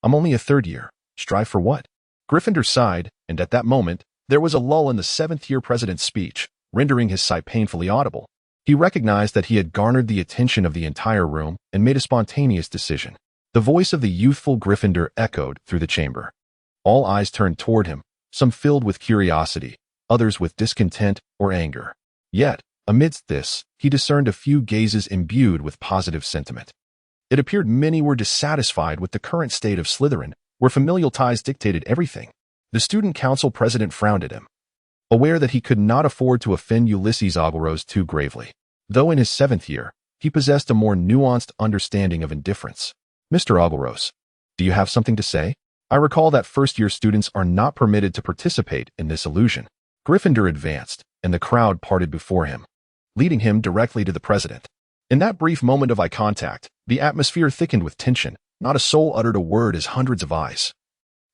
"I'm only a third year. Strive for what?" Gryffindor sighed, and at that moment, there was a lull in the seventh-year president's speech, rendering his sigh painfully audible. He recognized that he had garnered the attention of the entire room and made a spontaneous decision. The voice of the youthful Gryffindor echoed through the chamber. All eyes turned toward him, some filled with curiosity, others with discontent or anger. Yet, amidst this, he discerned a few gazes imbued with positive sentiment. It appeared many were dissatisfied with the current state of Slytherin, where familial ties dictated everything. The student council president frowned at him, aware that he could not afford to offend Ulysses Agaros too gravely. Though in his 7th year, he possessed a more nuanced understanding of indifference. "Mr. Agaros, do you have something to say? I recall that first-year students are not permitted to participate in this illusion." Gryffindor advanced, and the crowd parted before him, leading him directly to the president. In that brief moment of eye contact, the atmosphere thickened with tension. Not a soul uttered a word as hundreds of eyes,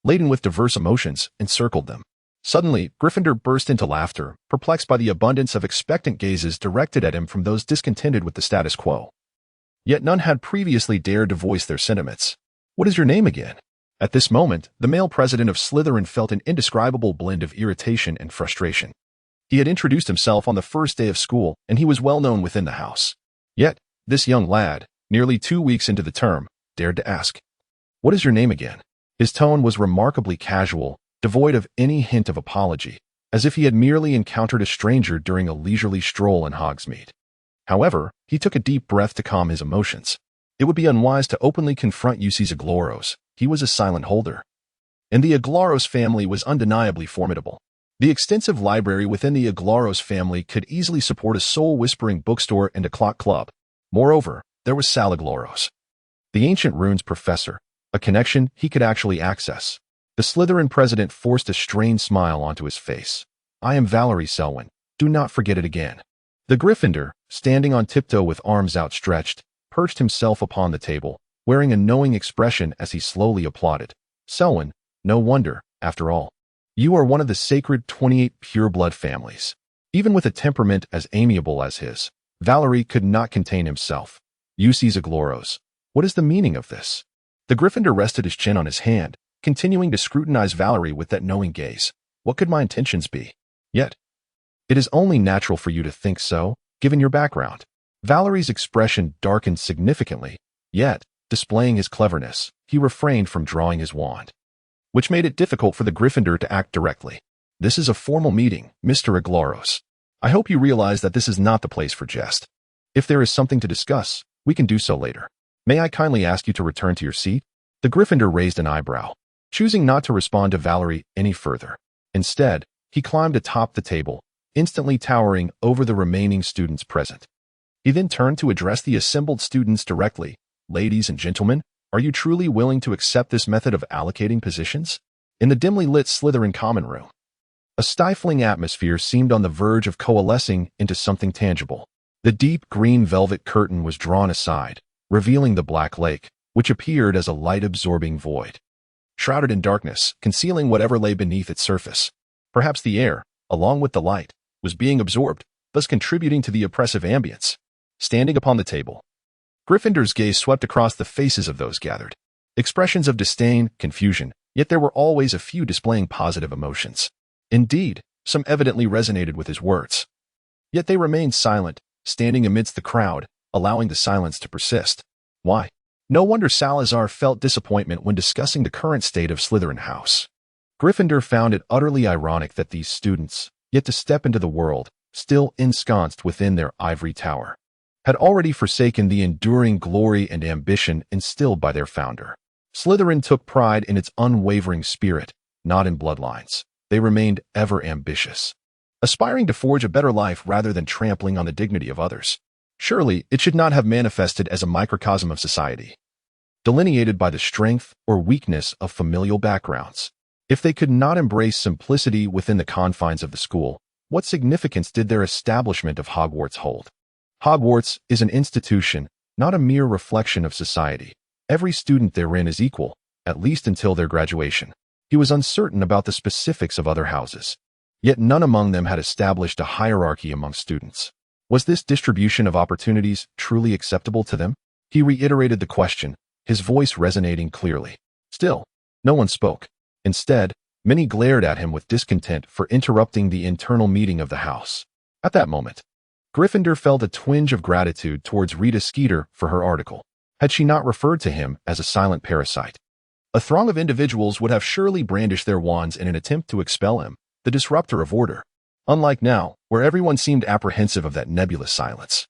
laden with diverse emotions, encircled them. Suddenly, Gryffindor burst into laughter, perplexed by the abundance of expectant gazes directed at him from those discontented with the status quo. Yet none had previously dared to voice their sentiments. "What is your name again?" At this moment, the male president of Slytherin felt an indescribable blend of irritation and frustration. He had introduced himself on the first day of school, and he was well known within the house. Yet, this young lad, nearly 2 weeks into the term, dared to ask, "What is your name again?" His tone was remarkably casual, devoid of any hint of apology, as if he had merely encountered a stranger during a leisurely stroll in Hogsmeade. However, he took a deep breath to calm his emotions. It would be unwise to openly confront Ulysses Agaros. He was a silent holder. And the Agaros family was undeniably formidable. The extensive library within the Agaros family could easily support a soul-whispering bookstore and a clock club. Moreover, there was Salagloros, the ancient runes professor, a connection he could actually access. The Slytherin president forced a strained smile onto his face. "I am Valerie Selwyn. Do not forget it again." The Gryffindor, standing on tiptoe with arms outstretched, perched himself upon the table, wearing a knowing expression as he slowly applauded. "Selwyn, no wonder, after all. You are one of the sacred 28 pureblood families." Even with a temperament as amiable as his, Valerie could not contain himself. "Ulysses Agaros, what is the meaning of this?" The Gryffindor rested his chin on his hand, continuing to scrutinize Valerie with that knowing gaze. "What could my intentions be? Yet, it is only natural for you to think so, given your background." Valerie's expression darkened significantly, yet, displaying his cleverness, he refrained from drawing his wand, which made it difficult for the Gryffindor to act directly. "This is a formal meeting, Mr. Agaros. I hope you realize that this is not the place for jest. If there is something to discuss, we can do so later. May I kindly ask you to return to your seat?" The Gryffindor raised an eyebrow, choosing not to respond to Valerie any further. Instead, he climbed atop the table, instantly towering over the remaining students present. He then turned to address the assembled students directly. "Ladies and gentlemen, are you truly willing to accept this method of allocating positions?" In the dimly lit Slytherin common room, a stifling atmosphere seemed on the verge of coalescing into something tangible. The deep green velvet curtain was drawn aside, revealing the Black Lake, which appeared as a light-absorbing void, shrouded in darkness, concealing whatever lay beneath its surface. Perhaps the air, along with the light, was being absorbed, thus contributing to the oppressive ambience. Standing upon the table, Gryffindor's gaze swept across the faces of those gathered. Expressions of disdain, confusion, yet there were always a few displaying positive emotions. Indeed, some evidently resonated with his words. Yet they remained silent, standing amidst the crowd, allowing the silence to persist. Why? No wonder Salazar felt disappointment when discussing the current state of Slytherin House. Gryffindor found it utterly ironic that these students, yet to step into the world, still ensconced within their ivory tower, had already forsaken the enduring glory and ambition instilled by their founder. Slytherin took pride in its unwavering spirit, not in bloodlines. They remained ever ambitious, aspiring to forge a better life rather than trampling on the dignity of others. Surely, it should not have manifested as a microcosm of society, delineated by the strength or weakness of familial backgrounds. If they could not embrace simplicity within the confines of the school, what significance did their establishment of Hogwarts hold? Hogwarts is an institution, not a mere reflection of society. Every student therein is equal, at least until their graduation. He was uncertain about the specifics of other houses. Yet none among them had established a hierarchy among students. Was this distribution of opportunities truly acceptable to them? He reiterated the question, his voice resonating clearly. Still, no one spoke. Instead, many glared at him with discontent for interrupting the internal meeting of the house. At that moment, Gryffindor felt a twinge of gratitude towards Rita Skeeter for her article. Had she not referred to him as a silent parasite, a throng of individuals would have surely brandished their wands in an attempt to expel him, the disruptor of order. Unlike now, where everyone seemed apprehensive of that nebulous silence.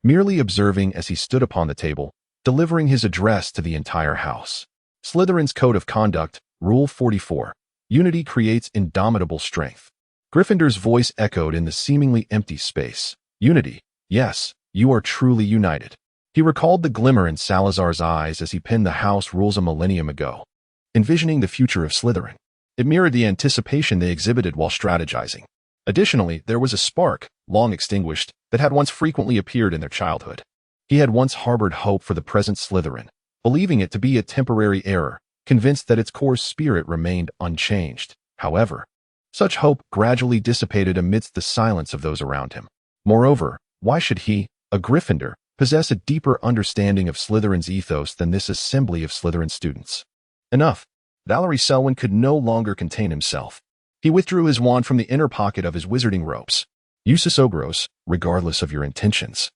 Merely observing as he stood upon the table, delivering his address to the entire house. Slytherin's Code of Conduct, Rule 44. Unity creates indomitable strength. Gryffindor's voice echoed in the seemingly empty space. Unity. Yes, you are truly united. He recalled the glimmer in Salazar's eyes as he penned the house rules a millennium ago, envisioning the future of Slytherin. It mirrored the anticipation they exhibited while strategizing. Additionally, there was a spark, long extinguished, that had once frequently appeared in their childhood. He had once harbored hope for the present Slytherin, believing it to be a temporary error, convinced that its core spirit remained unchanged. However, such hope gradually dissipated amidst the silence of those around him. Moreover, why should he, a Gryffindor, possess a deeper understanding of Slytherin's ethos than this assembly of Slytherin students? Enough. Valerie Selwyn could no longer contain himself. He withdrew his wand from the inner pocket of his wizarding robes. Usus Ogros, regardless of your intentions,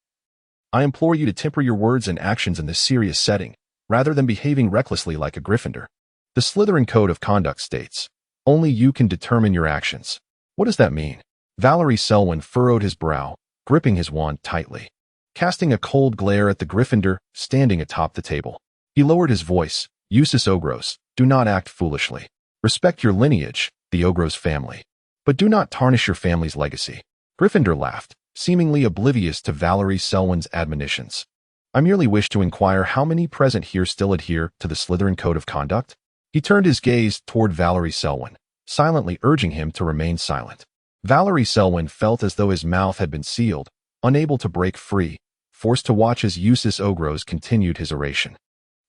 I implore you to temper your words and actions in this serious setting, rather than behaving recklessly like a Gryffindor. The Slytherin Code of Conduct states, only you can determine your actions. What does that mean? Valerie Selwyn furrowed his brow, gripping his wand tightly, casting a cold glare at the Gryffindor standing atop the table. He lowered his voice. Usus Ogros, do not act foolishly. Respect your lineage, the Ogros family, but do not tarnish your family's legacy. Gryffindor laughed, seemingly oblivious to Valerie Selwyn's admonitions. I merely wish to inquire how many present here still adhere to the Slytherin Code of Conduct? He turned his gaze toward Valerie Selwyn, silently urging him to remain silent. Valerie Selwyn felt as though his mouth had been sealed, unable to break free, forced to watch as Usus Ogros continued his oration.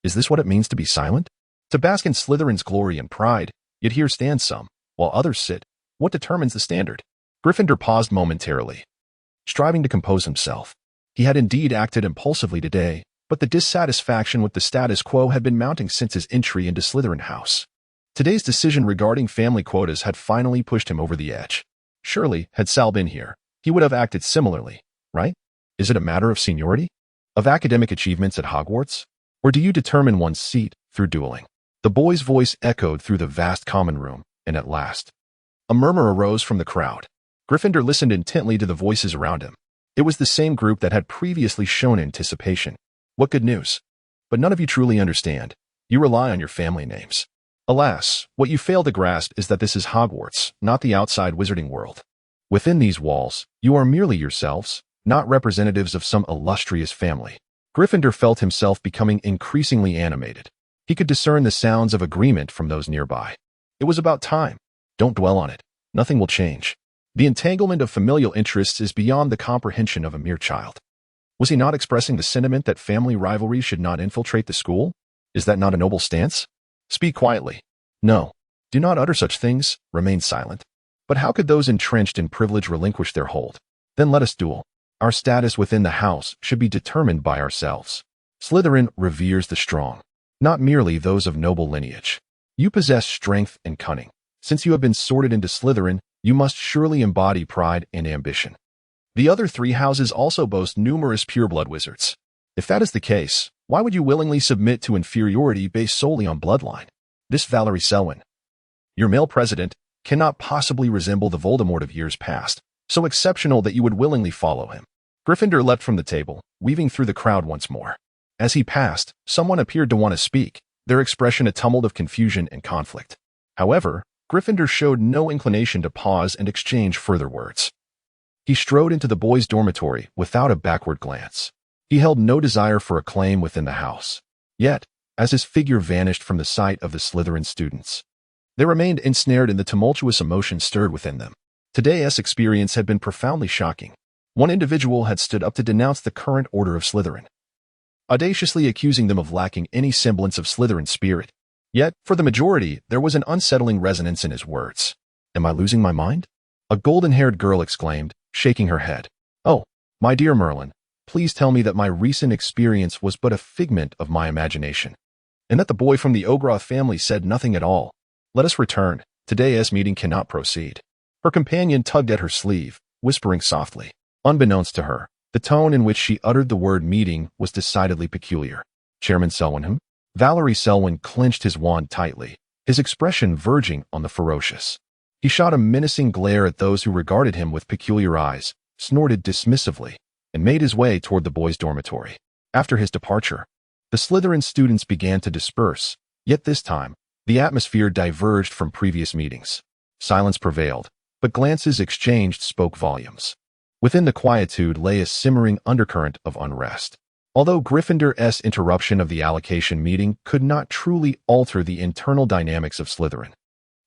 Is this what it means to be silent? To bask in Slytherin's glory and pride, yet here stand some, while others sit. What determines the standard? Gryffindor paused momentarily, striving to compose himself. He had indeed acted impulsively today, but the dissatisfaction with the status quo had been mounting since his entry into Slytherin House. Today's decision regarding family quotas had finally pushed him over the edge. Surely, had Sal been here, he would have acted similarly, right? Is it a matter of seniority? Of academic achievements at Hogwarts? Or do you determine one's seat through dueling? The boy's voice echoed through the vast common room, and at last, a murmur arose from the crowd. Gryffindor listened intently to the voices around him. It was the same group that had previously shown anticipation. What good news. But none of you truly understand. You rely on your family names. Alas, what you fail to grasp is that this is Hogwarts, not the outside wizarding world. Within these walls, you are merely yourselves, not representatives of some illustrious family. Gryffindor felt himself becoming increasingly animated. He could discern the sounds of agreement from those nearby. It was about time. Don't dwell on it. Nothing will change. The entanglement of familial interests is beyond the comprehension of a mere child. Was he not expressing the sentiment that family rivalry should not infiltrate the school? Is that not a noble stance? Speak quietly. No. Do not utter such things. Remain silent. But how could those entrenched in privilege relinquish their hold? Then let us duel. Our status within the house should be determined by ourselves. Slytherin reveres the strong, not merely those of noble lineage. You possess strength and cunning. Since you have been sorted into Slytherin, you must surely embody pride and ambition. The other three houses also boast numerous pureblood wizards. If that is the case, why would you willingly submit to inferiority based solely on bloodline? This Valerie Selwyn, your male president, cannot possibly resemble the Voldemort of years past, so exceptional that you would willingly follow him. Gryffindor leapt from the table, weaving through the crowd once more. As he passed, someone appeared to want to speak, their expression a tumult of confusion and conflict. However, Gryffindor showed no inclination to pause and exchange further words. He strode into the boys' dormitory without a backward glance. He held no desire for acclaim within the house. Yet, as his figure vanished from the sight of the Slytherin students, they remained ensnared in the tumultuous emotion stirred within them. Today's experience had been profoundly shocking. One individual had stood up to denounce the current order of Slytherin, audaciously accusing them of lacking any semblance of Slytherin spirit. Yet, for the majority, there was an unsettling resonance in his words. "Am I losing my mind?" A golden-haired girl exclaimed, shaking her head. "Oh, my dear Merlin, please tell me that my recent experience was but a figment of my imagination, and that the boy from the Ograw family said nothing at all. Let us return. Today's meeting cannot proceed." Her companion tugged at her sleeve, whispering softly. Unbeknownst to her, the tone in which she uttered the word meeting was decidedly peculiar. "Chairman Selwynham?" Valerie Selwyn clenched his wand tightly, his expression verging on the ferocious. He shot a menacing glare at those who regarded him with peculiar eyes, snorted dismissively, and made his way toward the boys' dormitory. After his departure, the Slytherin students began to disperse, yet this time, the atmosphere diverged from previous meetings. Silence prevailed, but glances exchanged spoke volumes. Within the quietude lay a simmering undercurrent of unrest. Although Gryffindor's interruption of the allocation meeting could not truly alter the internal dynamics of Slytherin,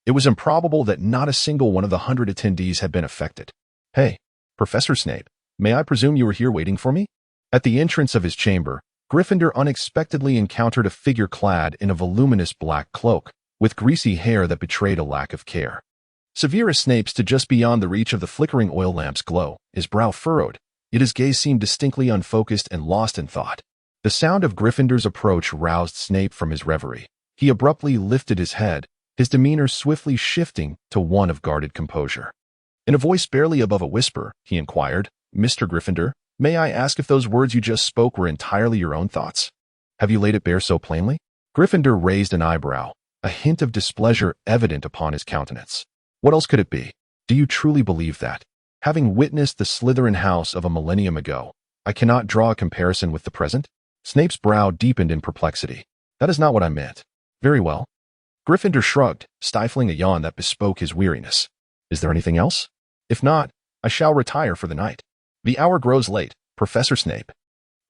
it was improbable that not a single one of the 100 attendees had been affected. "Hey, Professor Snape, may I presume you were here waiting for me?" At the entrance of his chamber, Gryffindor unexpectedly encountered a figure clad in a voluminous black cloak, with greasy hair that betrayed a lack of care. Severus Snape stood just beyond the reach of the flickering oil lamp's glow, his brow furrowed, yet his gaze seemed distinctly unfocused and lost in thought. The sound of Gryffindor's approach roused Snape from his reverie. He abruptly lifted his head, his demeanor swiftly shifting to one of guarded composure. In a voice barely above a whisper, he inquired, "Mr. Gryffindor, may I ask if those words you just spoke were entirely your own thoughts? Have you laid it bare so plainly?" Gryffindor raised an eyebrow, a hint of displeasure evident upon his countenance. "What else could it be? Do you truly believe that, having witnessed the Slytherin house of a millennium ago, I cannot draw a comparison with the present?" Snape's brow deepened in perplexity. "That is not what I meant." "Very well." Gryffindor shrugged, stifling a yawn that bespoke his weariness. "Is there anything else? If not, I shall retire for the night. The hour grows late, Professor Snape.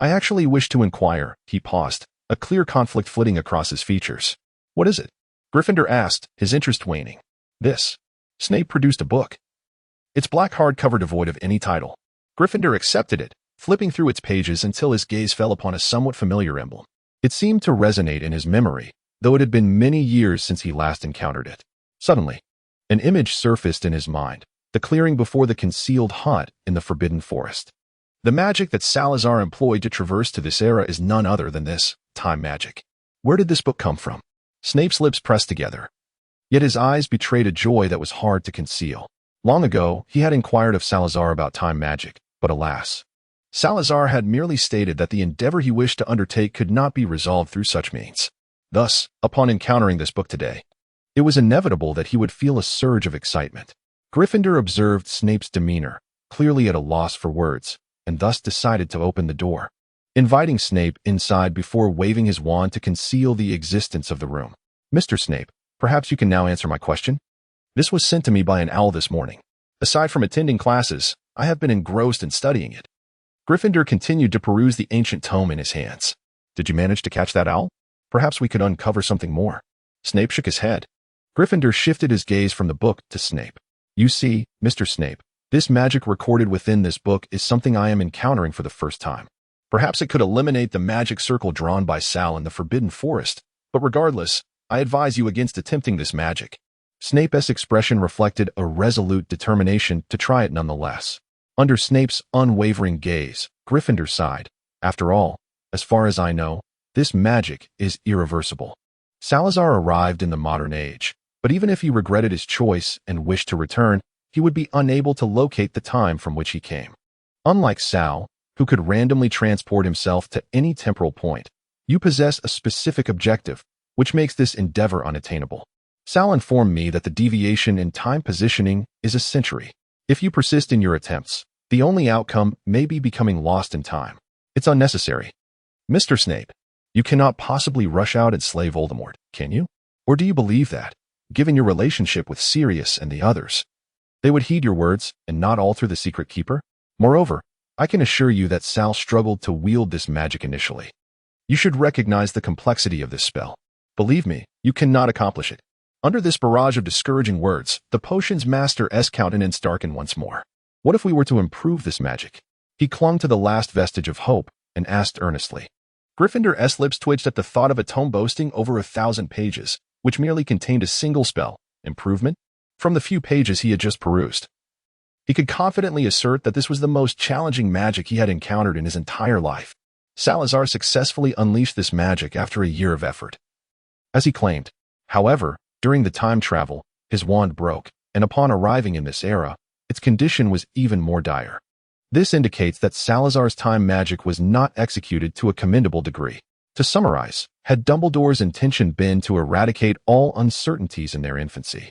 I actually wish to inquire." He paused, a clear conflict flitting across his features. "What is it?" Gryffindor asked, his interest waning. "This." Snape produced a book. Its black hardcover devoid of any title. Gryffindor accepted it, flipping through its pages until his gaze fell upon a somewhat familiar emblem. It seemed to resonate in his memory, though it had been many years since he last encountered it. Suddenly, an image surfaced in his mind, the clearing before the concealed hut in the Forbidden Forest. The magic that Salazar employed to traverse to this era is none other than this time magic. Where did this book come from? Snape's lips pressed together, yet his eyes betrayed a joy that was hard to conceal. Long ago, he had inquired of Salazar about time magic, but alas, Salazar had merely stated that the endeavor he wished to undertake could not be resolved through such means. Thus, upon encountering this book today, it was inevitable that he would feel a surge of excitement. Gryffindor observed Snape's demeanor, clearly at a loss for words, and thus decided to open the door, inviting Snape inside before waving his wand to conceal the existence of the room. "Mr. Snape, perhaps you can now answer my question? This was sent to me by an owl this morning. Aside from attending classes, I have been engrossed in studying it." Gryffindor continued to peruse the ancient tome in his hands. "Did you manage to catch that owl? Perhaps we could uncover something more." Snape shook his head. Gryffindor shifted his gaze from the book to Snape. "You see, Mr. Snape, this magic recorded within this book is something I am encountering for the first time. Perhaps it could eliminate the magic circle drawn by Sal in the Forbidden Forest, but regardless, I advise you against attempting this magic." Snape's expression reflected a resolute determination to try it nonetheless. Under Snape's unwavering gaze, Gryffindor sighed. "After all, as far as I know, this magic is irreversible." Salazar arrived in the modern age, but even if he regretted his choice and wished to return, he would be unable to locate the time from which he came. Unlike Sal, who could randomly transport himself to any temporal point, you possess a specific objective, which makes this endeavor unattainable. Sal informed me that the deviation in time positioning is a century. If you persist in your attempts, The only outcome may be becoming lost in time. It's unnecessary. Mr. Snape, you cannot possibly rush out and slay Voldemort, can you? Or do you believe that, given your relationship with Sirius and the others, they would heed your words and not alter the secret keeper? Moreover, I can assure you that Sal struggled to wield this magic initially. You should recognize the complexity of this spell. Believe me, you cannot accomplish it. Under this barrage of discouraging words, the potion's master's countenance darkened once more. What if we were to improve this magic? He clung to the last vestige of hope and asked earnestly. Gryffindor's lips twitched at the thought of a tome boasting over 1,000 pages, which merely contained a single spell, improvement, from the few pages he had just perused. He could confidently assert that this was the most challenging magic he had encountered in his entire life. Salazar successfully unleashed this magic after a year of effort. As he claimed, however, during the time travel, his wand broke, and upon arriving in this era, its condition was even more dire. This indicates that Salazar's time magic was not executed to a commendable degree. To summarize, had Dumbledore's intention been to eradicate all uncertainties in their infancy,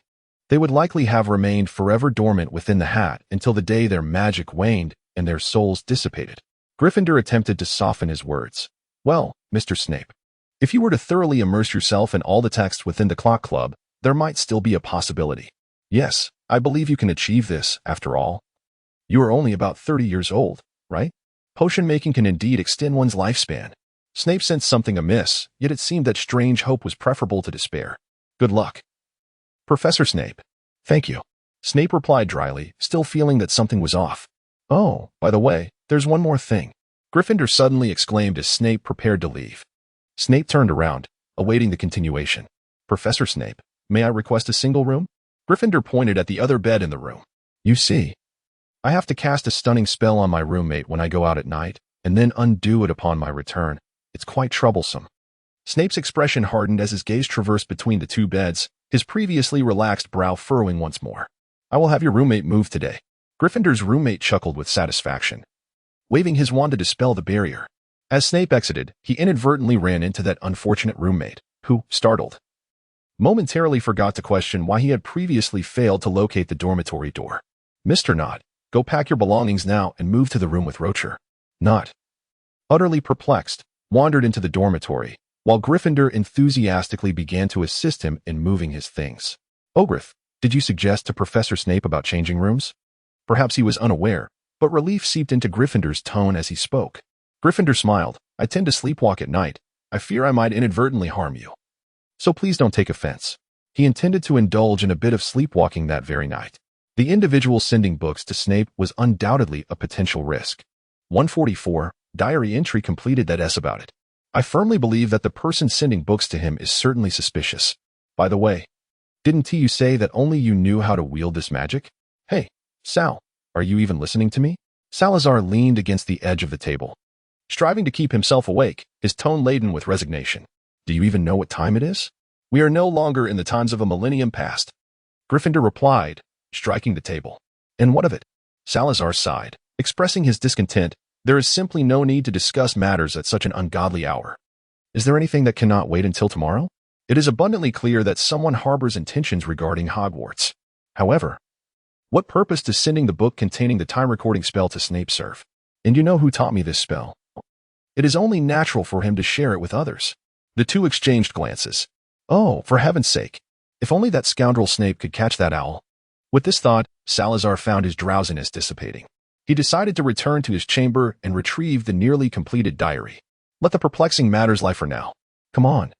they would likely have remained forever dormant within the hat until the day their magic waned and their souls dissipated. Gryffindor attempted to soften his words. Well, Mr. Snape, if you were to thoroughly immerse yourself in all the text within the Clock Club, there might still be a possibility. Yes, I believe you can achieve this, after all. You are only about 30 years old, right? Potion making can indeed extend one's lifespan. Snape sensed something amiss, yet it seemed that strange hope was preferable to despair. Good luck. Professor Snape. Thank you. Snape replied dryly, still feeling that something was off. Oh, by the way, there's one more thing. Gryffindor suddenly exclaimed as Snape prepared to leave. Snape turned around, awaiting the continuation. Professor Snape, may I request a single room? Gryffindor pointed at the other bed in the room. You see, I have to cast a stunning spell on my roommate when I go out at night, and then undo it upon my return. It's quite troublesome. Snape's expression hardened as his gaze traversed between the two beds, his previously relaxed brow furrowing once more. I will have your roommate move today. Gryffindor's roommate chuckled with satisfaction, waving his wand to dispel the barrier. As Snape exited, he inadvertently ran into that unfortunate roommate, who, startled, momentarily forgot to question why he had previously failed to locate the dormitory door. Mr. Nod, go pack your belongings now and move to the room with Rocher. Nod, utterly perplexed, wandered into the dormitory, while Gryffindor enthusiastically began to assist him in moving his things. Ogrith, did you suggest to Professor Snape about changing rooms? Perhaps he was unaware, but relief seeped into Gryffindor's tone as he spoke. Gryffindor smiled. I tend to sleepwalk at night. I fear I might inadvertently harm you. So please don't take offense. He intended to indulge in a bit of sleepwalking that very night. The individual sending books to Snape was undoubtedly a potential risk. 144, diary entry completed that S about it. I firmly believe that the person sending books to him is certainly suspicious. By the way, didn't you say that only you knew how to wield this magic? Hey, Sal, are you even listening to me? Salazar leaned against the edge of the table, striving to keep himself awake, his tone laden with resignation. Do you even know what time it is? We are no longer in the times of a millennium past. Gryffindor replied, striking the table. And what of it? Salazar sighed, expressing his discontent. There is simply no need to discuss matters at such an ungodly hour. Is there anything that cannot wait until tomorrow? It is abundantly clear that someone harbors intentions regarding Hogwarts. However, what purpose does sending the book containing the time-recording spell to Snape serve? And you know who taught me this spell? It is only natural for him to share it with others. The two exchanged glances. Oh, for heaven's sake. If only that scoundrel Snape could catch that owl. With this thought, Salazar found his drowsiness dissipating. He decided to return to his chamber and retrieve the nearly completed diary. Let the perplexing matters lie for now. Come on.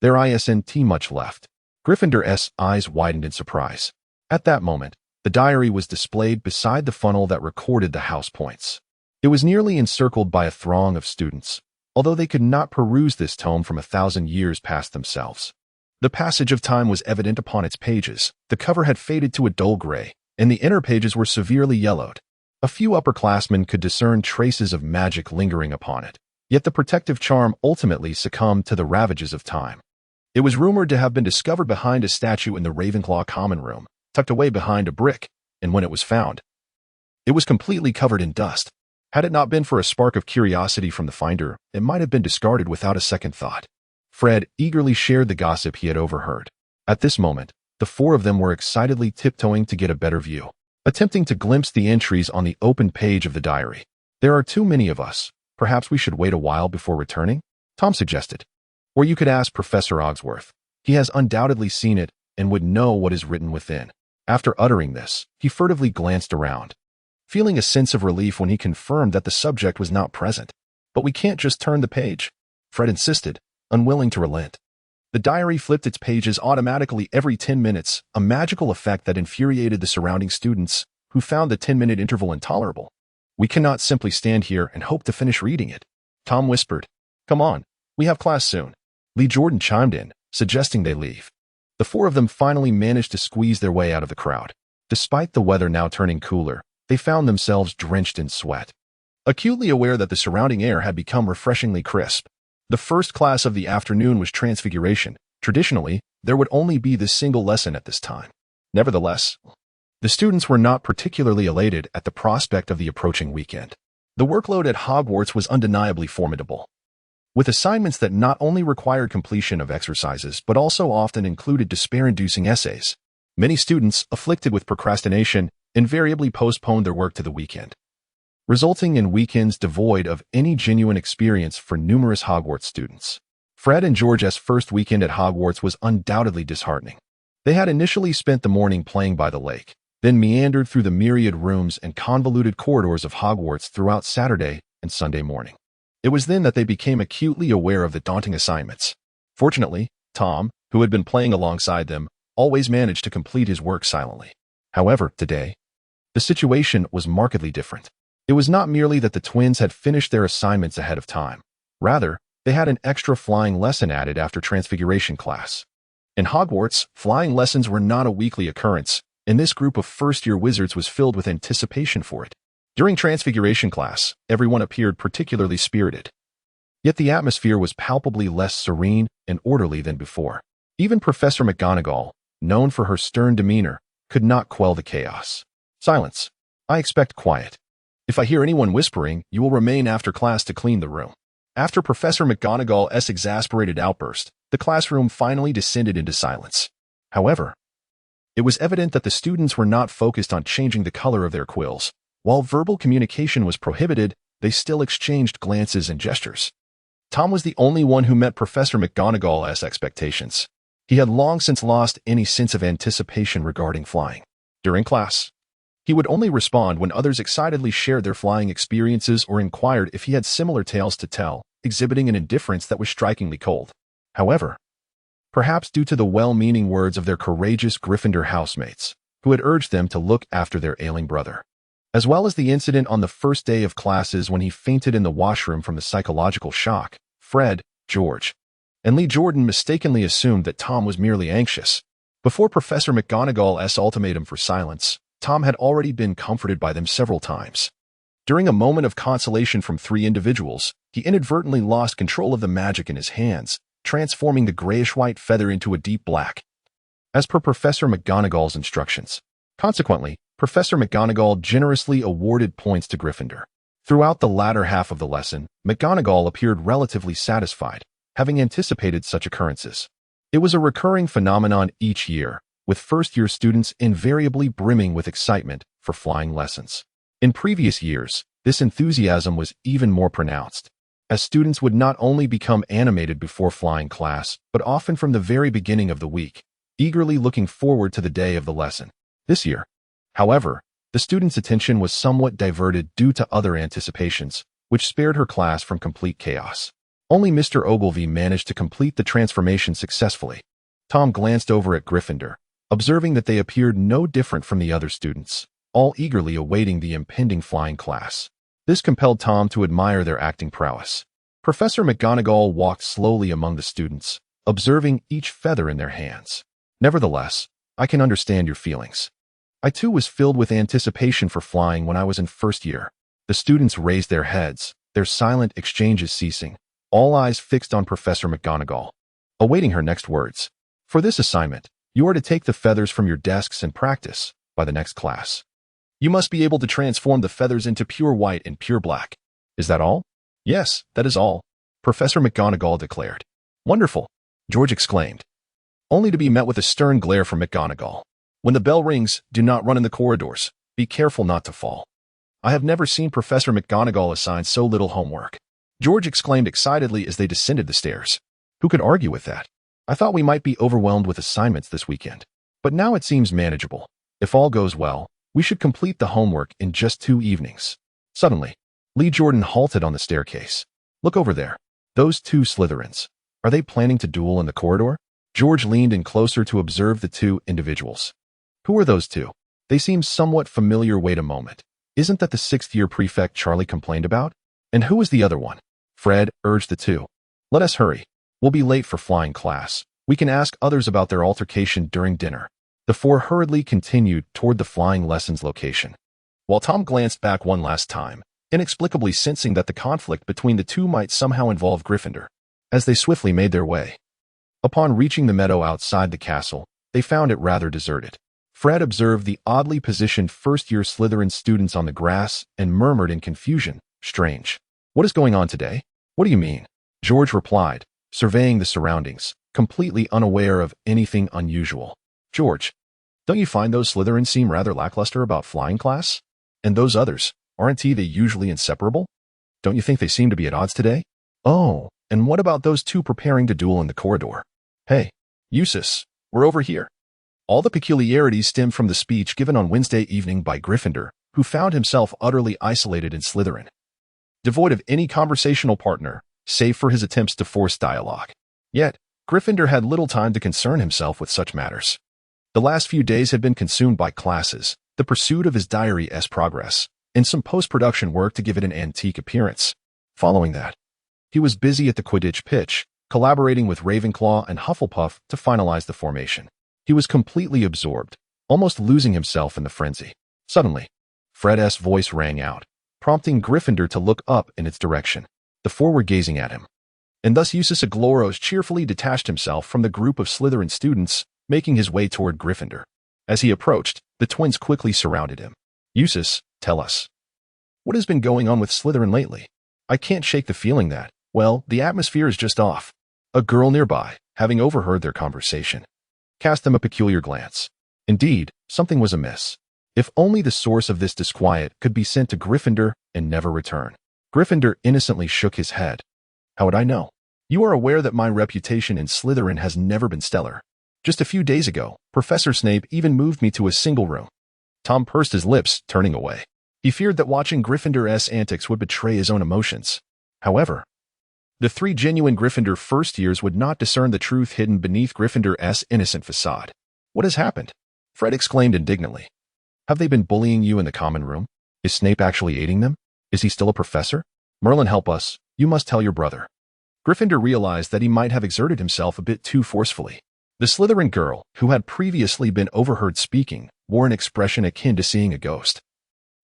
There isn't much left. Gryffindor's eyes widened in surprise. At that moment, the diary was displayed beside the funnel that recorded the house points. It was nearly encircled by a throng of students, although they could not peruse this tome from 1,000 years past themselves. The passage of time was evident upon its pages. The cover had faded to a dull gray, and the inner pages were severely yellowed. A few upperclassmen could discern traces of magic lingering upon it, yet the protective charm ultimately succumbed to the ravages of time. It was rumored to have been discovered behind a statue in the Ravenclaw common room, tucked away behind a brick, and when it was found, it was completely covered in dust. Had it not been for a spark of curiosity from the finder, it might have been discarded without a second thought. Fred eagerly shared the gossip he had overheard. At this moment, the four of them were excitedly tiptoeing to get a better view. attempting to glimpse the entries on the open page of the diary. "There are too many of us. Perhaps we should wait a while before returning," Tom suggested. "Or you could ask Professor Ogsworth. He has undoubtedly seen it and would know what is written within." After uttering this, he furtively glanced around, feeling a sense of relief when he confirmed that the subject was not present. "But we can't just turn the page," Fred insisted, unwilling to relent. The diary flipped its pages automatically every 10 minutes, a magical effect that infuriated the surrounding students, who found the 10-minute interval intolerable. "We cannot simply stand here and hope to finish reading it," Tom whispered. "Come on, we have class soon." Lee Jordan chimed in, suggesting they leave. The four of them finally managed to squeeze their way out of the crowd. Despite the weather now turning cooler, they found themselves drenched in sweat. Acutely aware that the surrounding air had become refreshingly crisp, the first class of the afternoon was Transfiguration. Traditionally, there would only be this single lesson at this time. Nevertheless, the students were not particularly elated at the prospect of the approaching weekend. The workload at Hogwarts was undeniably formidable, with assignments that not only required completion of exercises but also often included despair-inducing essays. Many students, afflicted with procrastination, invariably postponed their work to the weekend, resulting in weekends devoid of any genuine experience for numerous Hogwarts students. Fred and George's first weekend at Hogwarts was undoubtedly disheartening. They had initially spent the morning playing by the lake, then meandered through the myriad rooms and convoluted corridors of Hogwarts throughout Saturday and Sunday morning. It was then that they became acutely aware of the daunting assignments. Fortunately, Tom, who had been playing alongside them, always managed to complete his work silently. However, today, the situation was markedly different. It was not merely that the twins had finished their assignments ahead of time. Rather, they had an extra flying lesson added after Transfiguration class. In Hogwarts, flying lessons were not a weekly occurrence, and this group of first-year wizards was filled with anticipation for it. During Transfiguration class, everyone appeared particularly spirited. Yet the atmosphere was palpably less serene and orderly than before. Even Professor McGonagall, known for her stern demeanor, could not quell the chaos. "Silence. I expect quiet. If I hear anyone whispering, you will remain after class to clean the room." After Professor McGonagall's exasperated outburst, the classroom finally descended into silence. However, it was evident that the students were not focused on changing the color of their quills. While verbal communication was prohibited, they still exchanged glances and gestures. Tom was the only one who met Professor McGonagall's expectations. He had long since lost any sense of anticipation regarding flying. During class, he would only respond when others excitedly shared their flying experiences or inquired if he had similar tales to tell, exhibiting an indifference that was strikingly cold. However, perhaps due to the well-meaning words of their courageous Gryffindor housemates, who had urged them to look after their ailing brother, as well as the incident on the first day of classes when he fainted in the washroom from the psychological shock, Fred, George, and Lee Jordan mistakenly assumed that Tom was merely anxious. Before Professor McGonagall's ultimatum for silence, Tom had already been comforted by them several times. During a moment of consolation from three individuals, he inadvertently lost control of the magic in his hands, transforming the grayish-white feather into a deep black, as per Professor McGonagall's instructions. Consequently, Professor McGonagall generously awarded points to Gryffindor. Throughout the latter half of the lesson, McGonagall appeared relatively satisfied, having anticipated such occurrences. It was a recurring phenomenon each year, with first-year students invariably brimming with excitement for flying lessons. In previous years, this enthusiasm was even more pronounced, as students would not only become animated before flying class, but often from the very beginning of the week, eagerly looking forward to the day of the lesson. This year, however, the students' attention was somewhat diverted due to other anticipations, which spared her class from complete chaos. Only Mr. Ogilvy managed to complete the transformation successfully. Tom glanced over at Gryffindor, observing that they appeared no different from the other students, all eagerly awaiting the impending flying class. This compelled Tom to admire their acting prowess. Professor McGonagall walked slowly among the students, observing each feather in their hands. "Nevertheless, I can understand your feelings. I too was filled with anticipation for flying when I was in first year." The students raised their heads, their silent exchanges ceasing, all eyes fixed on Professor McGonagall, awaiting her next words. "For this assignment, you are to take the feathers from your desks and practice by the next class. You must be able to transform the feathers into pure white and pure black." "Is that all?" "Yes, that is all," Professor McGonagall declared. "Wonderful," George exclaimed, only to be met with a stern glare from McGonagall. "When the bell rings, do not run in the corridors. Be careful not to fall. I have never seen Professor McGonagall assign so little homework. George exclaimed excitedly as they descended the stairs. Who could argue with that? I thought we might be overwhelmed with assignments this weekend. But now it seems manageable. If all goes well, we should complete the homework in just 2 evenings. Suddenly, Lee Jordan halted on the staircase. Look over there. Those 2 Slytherins. Are they planning to duel in the corridor? George leaned in closer to observe the 2 individuals. Who are those 2? They seem somewhat familiar. Wait a moment. Isn't that the 6th-year prefect Charlie complained about? And who is the other one? Fred urged the 2. Let us hurry. We'll be late for flying class. We can ask others about their altercation during dinner. The 4 hurriedly continued toward the flying lessons location. While Tom glanced back one last time, inexplicably sensing that the conflict between the 2 might somehow involve Gryffindor, as they swiftly made their way. Upon reaching the meadow outside the castle, they found it rather deserted. Fred observed the oddly positioned first-year Slytherin students on the grass and murmured in confusion, "Strange. What is going on today?" "What do you mean?" George replied, surveying the surroundings, completely unaware of anything unusual. "George, don't you find those Slytherins seem rather lackluster about flying class? And those others, aren't they usually inseparable? Don't you think they seem to be at odds today? Oh, and what about those 2 preparing to duel in the corridor? Hey, Eustace, we're over here." All the peculiarities stemmed from the speech given on Wednesday evening by Gryffindor, who found himself utterly isolated in Slytherin, devoid of any conversational partner, save for his attempts to force dialogue. Yet, Gryffindor had little time to concern himself with such matters. The last few days had been consumed by classes, the pursuit of his diary's progress, and some post-production work to give it an antique appearance. Following that, he was busy at the Quidditch pitch, collaborating with Ravenclaw and Hufflepuff to finalize the formation. He was completely absorbed, almost losing himself in the frenzy. Suddenly, Fred's voice rang out, prompting Gryffindor to look up in its direction. The 4 were gazing at him. And thus Eustace Agloros cheerfully detached himself from the group of Slytherin students, making his way toward Gryffindor. As he approached, the twins quickly surrounded him. "Eustace, tell us. What has been going on with Slytherin lately? I can't shake the feeling that, well, the atmosphere is just off." A girl nearby, having overheard their conversation, cast them a peculiar glance. Indeed, something was amiss. If only the source of this disquiet could be sent to Gryffindor and never return. Gryffindor innocently shook his head. "How would I know? You are aware that my reputation in Slytherin has never been stellar. Just a few days ago, Professor Snape even moved me to a single room." Tom pursed his lips, turning away. He feared that watching Gryffindor's antics would betray his own emotions. However, the 3 genuine Gryffindor first years would not discern the truth hidden beneath Gryffindor's innocent facade. "What has happened?" Fred exclaimed indignantly. "Have they been bullying you in the common room? Is Snape actually aiding them? Is he still a professor? Merlin, help us. You must tell your brother." Gryffindor realized that he might have exerted himself a bit too forcefully. The Slytherin girl, who had previously been overheard speaking, wore an expression akin to seeing a ghost.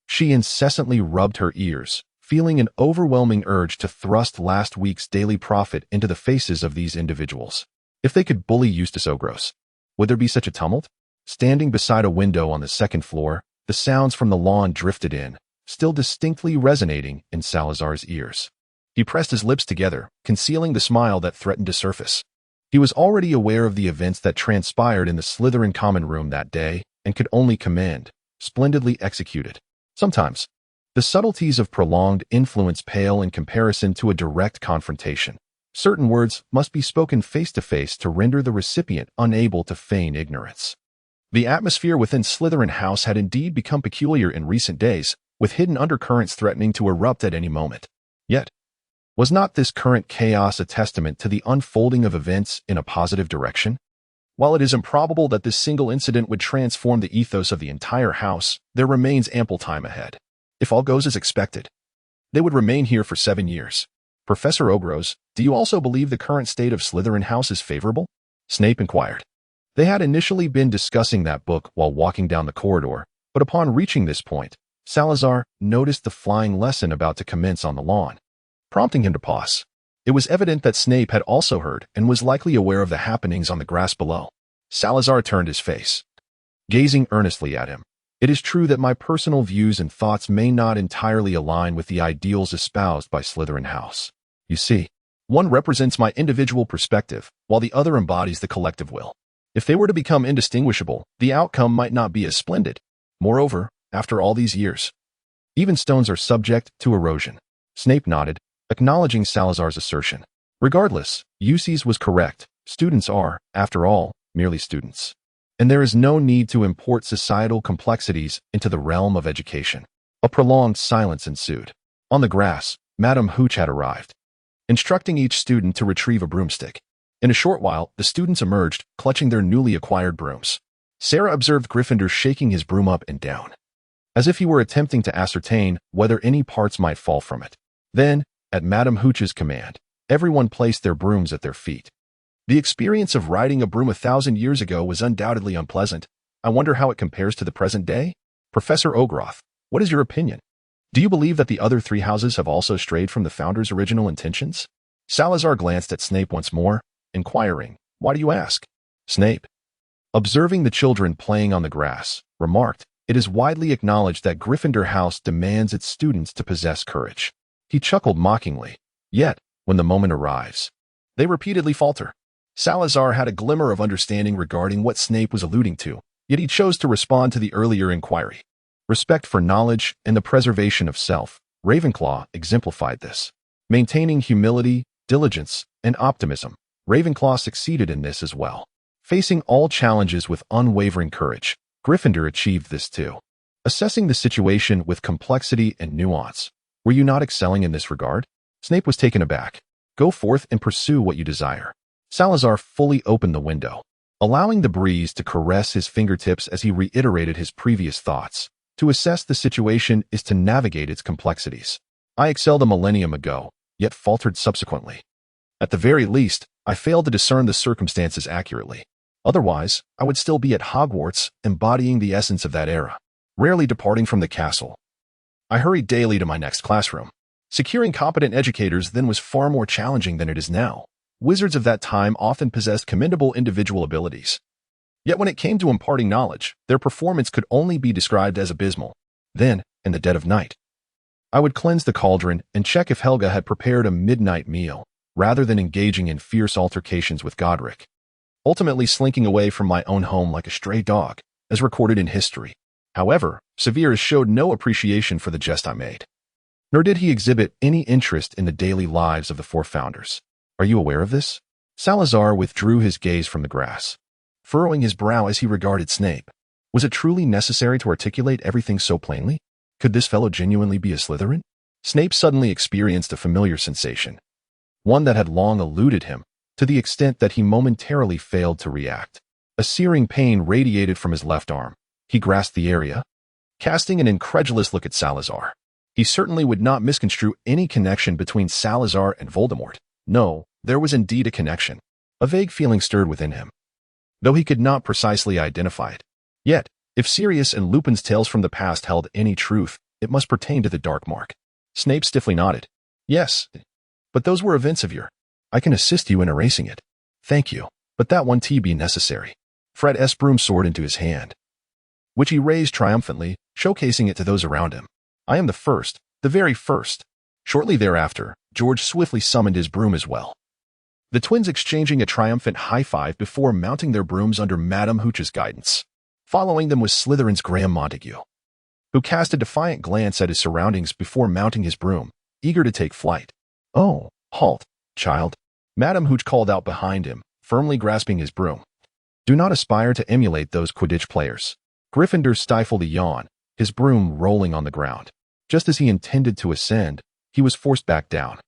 She incessantly rubbed her ears, feeling an overwhelming urge to thrust last week's daily profit into the faces of these individuals. If they could bully Eustace Ogros, would there be such a tumult? Standing beside a window on the 2nd floor, the sounds from the lawn drifted in, still distinctly resonating in Salazar's ears. He pressed his lips together, concealing the smile that threatened to surface. He was already aware of the events that transpired in the Slytherin common room that day and could only commend, splendidly executed. Sometimes, the subtleties of prolonged influence pale in comparison to a direct confrontation. Certain words must be spoken face-to-face to render the recipient unable to feign ignorance. The atmosphere within Slytherin House had indeed become peculiar in recent days, with hidden undercurrents threatening to erupt at any moment. Yet, was not this current chaos a testament to the unfolding of events in a positive direction? While it is improbable that this single incident would transform the ethos of the entire house, there remains ample time ahead. If all goes as expected, they would remain here for 7 years. "Professor Ogros, do you also believe the current state of Slytherin House is favorable?" Snape inquired. They had initially been discussing that book while walking down the corridor, but upon reaching this point, Salazar noticed the flying lesson about to commence on the lawn, prompting him to pause. It was evident that Snape had also heard and was likely aware of the happenings on the grass below. Salazar turned his face, gazing earnestly at him. "It is true that my personal views and thoughts may not entirely align with the ideals espoused by Slytherin House. You see, one represents my individual perspective, while the other embodies the collective will. If they were to become indistinguishable, the outcome might not be as splendid. Moreover, after all these years? Even stones are subject to erosion. Snape nodded, acknowledging Salazar's assertion. Regardless, Ulysses was correct. Students are, after all, merely students. And there is no need to import societal complexities into the realm of education. A prolonged silence ensued. On the grass, Madame Hooch had arrived, instructing each student to retrieve a broomstick. In a short while, the students emerged, clutching their newly acquired brooms. Sarah observed Gryffindor shaking his broom up and down, as if he were attempting to ascertain whether any parts might fall from it. Then, at Madame Hooch's command, everyone placed their brooms at their feet. The experience of riding a broom 1,000 years ago was undoubtedly unpleasant. I wonder how it compares to the present day? Professor Ogroth, what is your opinion? Do you believe that the other three houses have also strayed from the founder's original intentions? Salazar glanced at Snape once more, inquiring, "Why do you ask?" Snape, observing the children playing on the grass, remarked, "It is widely acknowledged that Gryffindor House demands its students to possess courage." He chuckled mockingly. Yet, when the moment arrives, they repeatedly falter. Salazar had a glimmer of understanding regarding what Snape was alluding to, yet he chose to respond to the earlier inquiry. Respect for knowledge and the preservation of self. Ravenclaw exemplified this. Maintaining humility, diligence, and optimism, Ravenclaw succeeded in this as well. Facing all challenges with unwavering courage, Gryffindor achieved this too. Assessing the situation with complexity and nuance. Were you not excelling in this regard? Snape was taken aback. Go forth and pursue what you desire. Salazar fully opened the window, allowing the breeze to caress his fingertips as he reiterated his previous thoughts. To assess the situation is to navigate its complexities. I excelled a millennium ago, yet faltered subsequently. At the very least, I failed to discern the circumstances accurately. Otherwise, I would still be at Hogwarts, embodying the essence of that era, rarely departing from the castle. I hurried daily to my next classroom. Securing competent educators then was far more challenging than it is now. Wizards of that time often possessed commendable individual abilities. Yet when it came to imparting knowledge, their performance could only be described as abysmal. Then, in the dead of night, I would cleanse the cauldron and check if Helga had prepared a midnight meal, rather than engaging in fierce altercations with Godric, ultimately slinking away from my own home like a stray dog, as recorded in history. However, Severus showed no appreciation for the jest I made, nor did he exhibit any interest in the daily lives of the four founders. Are you aware of this? Salazar withdrew his gaze from the grass, furrowing his brow as he regarded Snape. Was it truly necessary to articulate everything so plainly? Could this fellow genuinely be a Slytherin? Snape suddenly experienced a familiar sensation, one that had long eluded him, to the extent that he momentarily failed to react. A searing pain radiated from his left arm. He grasped the area, casting an incredulous look at Salazar. He certainly would not misconstrue any connection between Salazar and Voldemort. No, there was indeed a connection. A vague feeling stirred within him, though he could not precisely identify it. Yet, if Sirius and Lupin's tales from the past held any truth, it must pertain to the Dark Mark. Snape stiffly nodded. Yes, but those were events of yore. I can assist you in erasing it. Thank you, but that won't be necessary. Fred S. broom soared into his hand, which he raised triumphantly, showcasing it to those around him. I am the first, the very first. Shortly thereafter, George swiftly summoned his broom as well, the twins exchanging a triumphant high-five before mounting their brooms under Madame Hooch's guidance. Following them was Slytherin's Graham Montague, who cast a defiant glance at his surroundings before mounting his broom, eager to take flight. Oh, halt, child. Madame Hooch called out behind him, firmly grasping his broom. Do not aspire to emulate those Quidditch players. Gryffindor stifled a yawn, his broom rolling on the ground. Just as he intended to ascend, he was forced back down.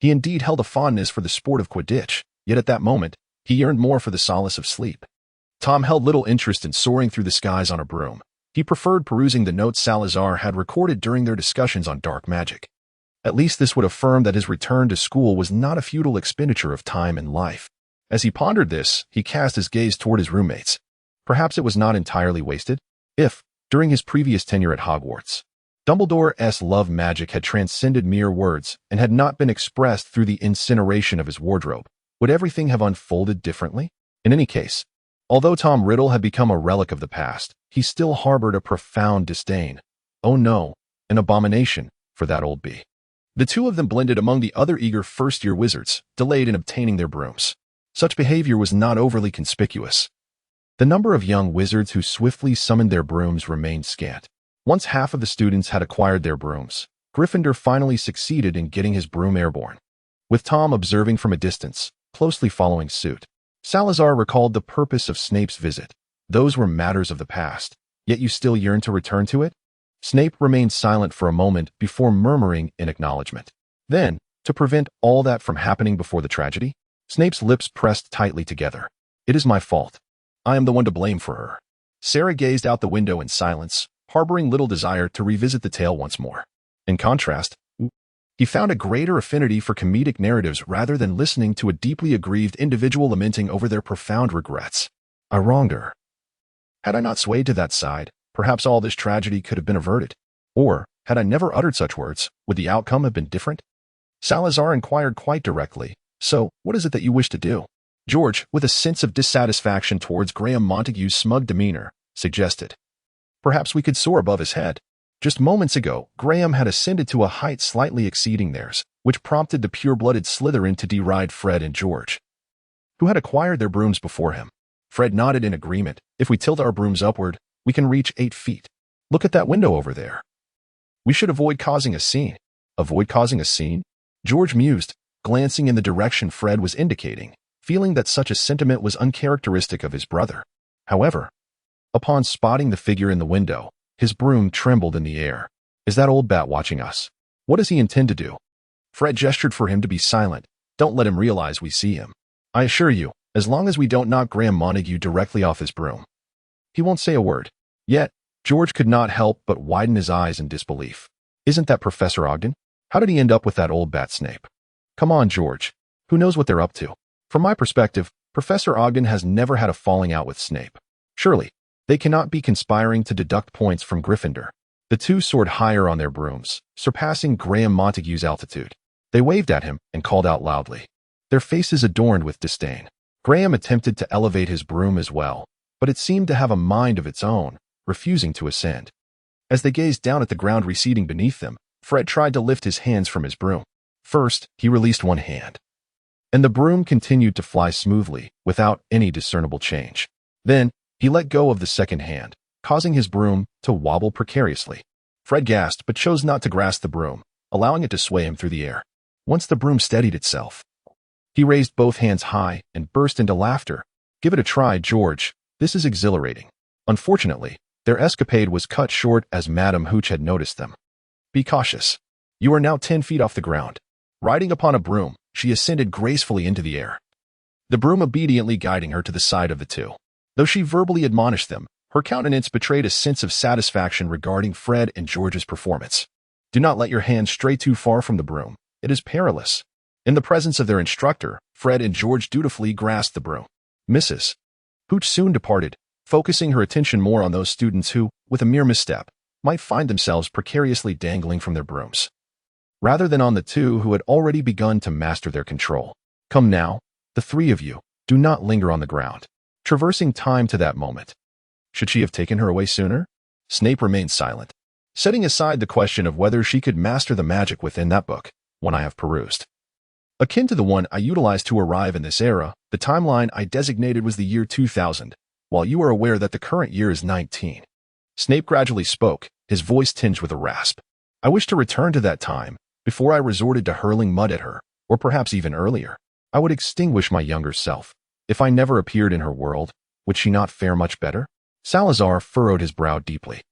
He indeed held a fondness for the sport of Quidditch, yet at that moment, he yearned more for the solace of sleep. Tom held little interest in soaring through the skies on a broom. He preferred perusing the notes Salazar had recorded during their discussions on dark magic. At least this would affirm that his return to school was not a futile expenditure of time and life. As he pondered this, he cast his gaze toward his roommates. Perhaps it was not entirely wasted. If, during his previous tenure at Hogwarts, Dumbledore's love magic had transcended mere words and had not been expressed through the incineration of his wardrobe, would everything have unfolded differently? In any case, although Tom Riddle had become a relic of the past, he still harbored a profound disdain. Oh no, an abomination for that old bee. The two of them blended among the other eager first-year wizards, delayed in obtaining their brooms. Such behavior was not overly conspicuous. The number of young wizards who swiftly summoned their brooms remained scant. Once half of the students had acquired their brooms, Gryffindor finally succeeded in getting his broom airborne. With Tom observing from a distance, closely following suit, Salazar recalled the purpose of Snape's visit. Those were matters of the past, yet you still yearn to return to it? Snape remained silent for a moment before murmuring in acknowledgement. Then, to prevent all that from happening before the tragedy, Snape's lips pressed tightly together. It is my fault. I am the one to blame for her. Sarah gazed out the window in silence, harboring little desire to revisit the tale once more. In contrast, he found a greater affinity for comedic narratives rather than listening to a deeply aggrieved individual lamenting over their profound regrets. I wronged her. Had I not swayed to that side, perhaps all this tragedy could have been averted. Or, had I never uttered such words, would the outcome have been different? Salazar inquired quite directly. So, what is it that you wish to do? George, with a sense of dissatisfaction towards Graham Montague's smug demeanor, suggested. Perhaps we could soar above his head. Just moments ago, Graham had ascended to a height slightly exceeding theirs, which prompted the pure-blooded Slytherin to deride Fred and George, who had acquired their brooms before him. Fred nodded in agreement. If we tilt our brooms upward, we can reach 8 feet. Look at that window over there. We should avoid causing a scene. Avoid causing a scene? George mused, glancing in the direction Fred was indicating, feeling that such a sentiment was uncharacteristic of his brother. However, upon spotting the figure in the window, his broom trembled in the air. Is that old bat watching us? What does he intend to do? Fred gestured for him to be silent. Don't let him realize we see him. I assure you, as long as we don't knock Graham Montague directly off his broom, he won't say a word. Yet, George could not help but widen his eyes in disbelief. Isn't that Professor Ogden? How did he end up with that old bat Snape? Come on, George. Who knows what they're up to? From my perspective, Professor Ogden has never had a falling out with Snape. Surely, they cannot be conspiring to deduct points from Gryffindor. The two soared higher on their brooms, surpassing Graham Montague's altitude. They waved at him and called out loudly, their faces adorned with disdain. Graham attempted to elevate his broom as well, but it seemed to have a mind of its own, refusing to ascend. As they gazed down at the ground receding beneath them, Fred tried to lift his hands from his broom. First, he released one hand, and the broom continued to fly smoothly, without any discernible change. Then, he let go of the second hand, causing his broom to wobble precariously. Fred gasped but chose not to grasp the broom, allowing it to sway him through the air. Once the broom steadied itself, he raised both hands high and burst into laughter. Give it a try, George. This is exhilarating. Unfortunately, their escapade was cut short as Madame Hooch had noticed them. Be cautious. You are now 10 feet off the ground. Riding upon a broom, she ascended gracefully into the air, the broom obediently guiding her to the side of the two. Though she verbally admonished them, her countenance betrayed a sense of satisfaction regarding Fred and George's performance. Do not let your hands stray too far from the broom. It is perilous. In the presence of their instructor, Fred and George dutifully grasped the broom. Mrs. Hooch soon departed, focusing her attention more on those students who, with a mere misstep, might find themselves precariously dangling from their brooms, rather than on the two who had already begun to master their control. Come now, the three of you, do not linger on the ground, traversing time to that moment. Should she have taken her away sooner? Snape remained silent, setting aside the question of whether she could master the magic within that book, one I have perused. Akin to the one I utilized to arrive in this era, the timeline I designated was the year 2000, while you are aware that the current year is 19. Snape gradually spoke, his voice tinged with a rasp. I wish to return to that time, before I resorted to hurling mud at her, or perhaps even earlier. I would extinguish my younger self. If I never appeared in her world, would she not fare much better? Salazar furrowed his brow deeply,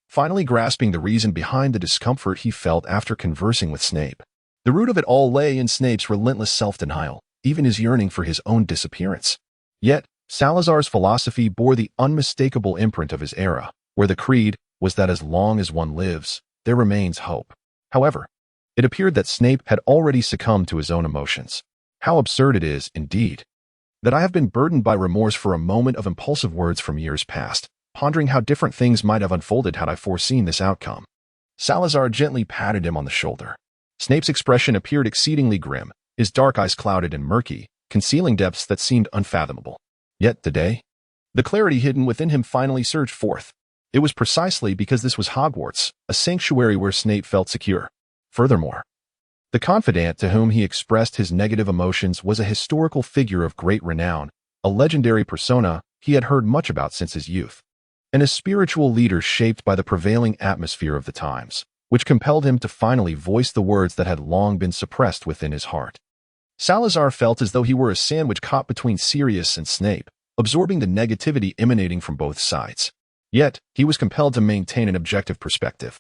finally grasping the reason behind the discomfort he felt after conversing with Snape. The root of it all lay in Snape's relentless self-denial, even his yearning for his own disappearance. Yet, Salazar's philosophy bore the unmistakable imprint of his era, where the creed was that as long as one lives, there remains hope. However, it appeared that Snape had already succumbed to his own emotions. How absurd it is, indeed, that I have been burdened by remorse for a moment of impulsive words from years past, pondering how different things might have unfolded had I foreseen this outcome. Salazar gently patted him on the shoulder. Snape's expression appeared exceedingly grim, his dark eyes clouded and murky, concealing depths that seemed unfathomable. Yet today, the clarity hidden within him finally surged forth. It was precisely because this was Hogwarts, a sanctuary where Snape felt secure. Furthermore, the confidant to whom he expressed his negative emotions was a historical figure of great renown, a legendary persona he had heard much about since his youth. and a spiritual leader shaped by the prevailing atmosphere of the times, which compelled him to finally voice the words that had long been suppressed within his heart. Salazar felt as though he were a sandwich caught between Sirius and Snape, absorbing the negativity emanating from both sides. Yet, he was compelled to maintain an objective perspective,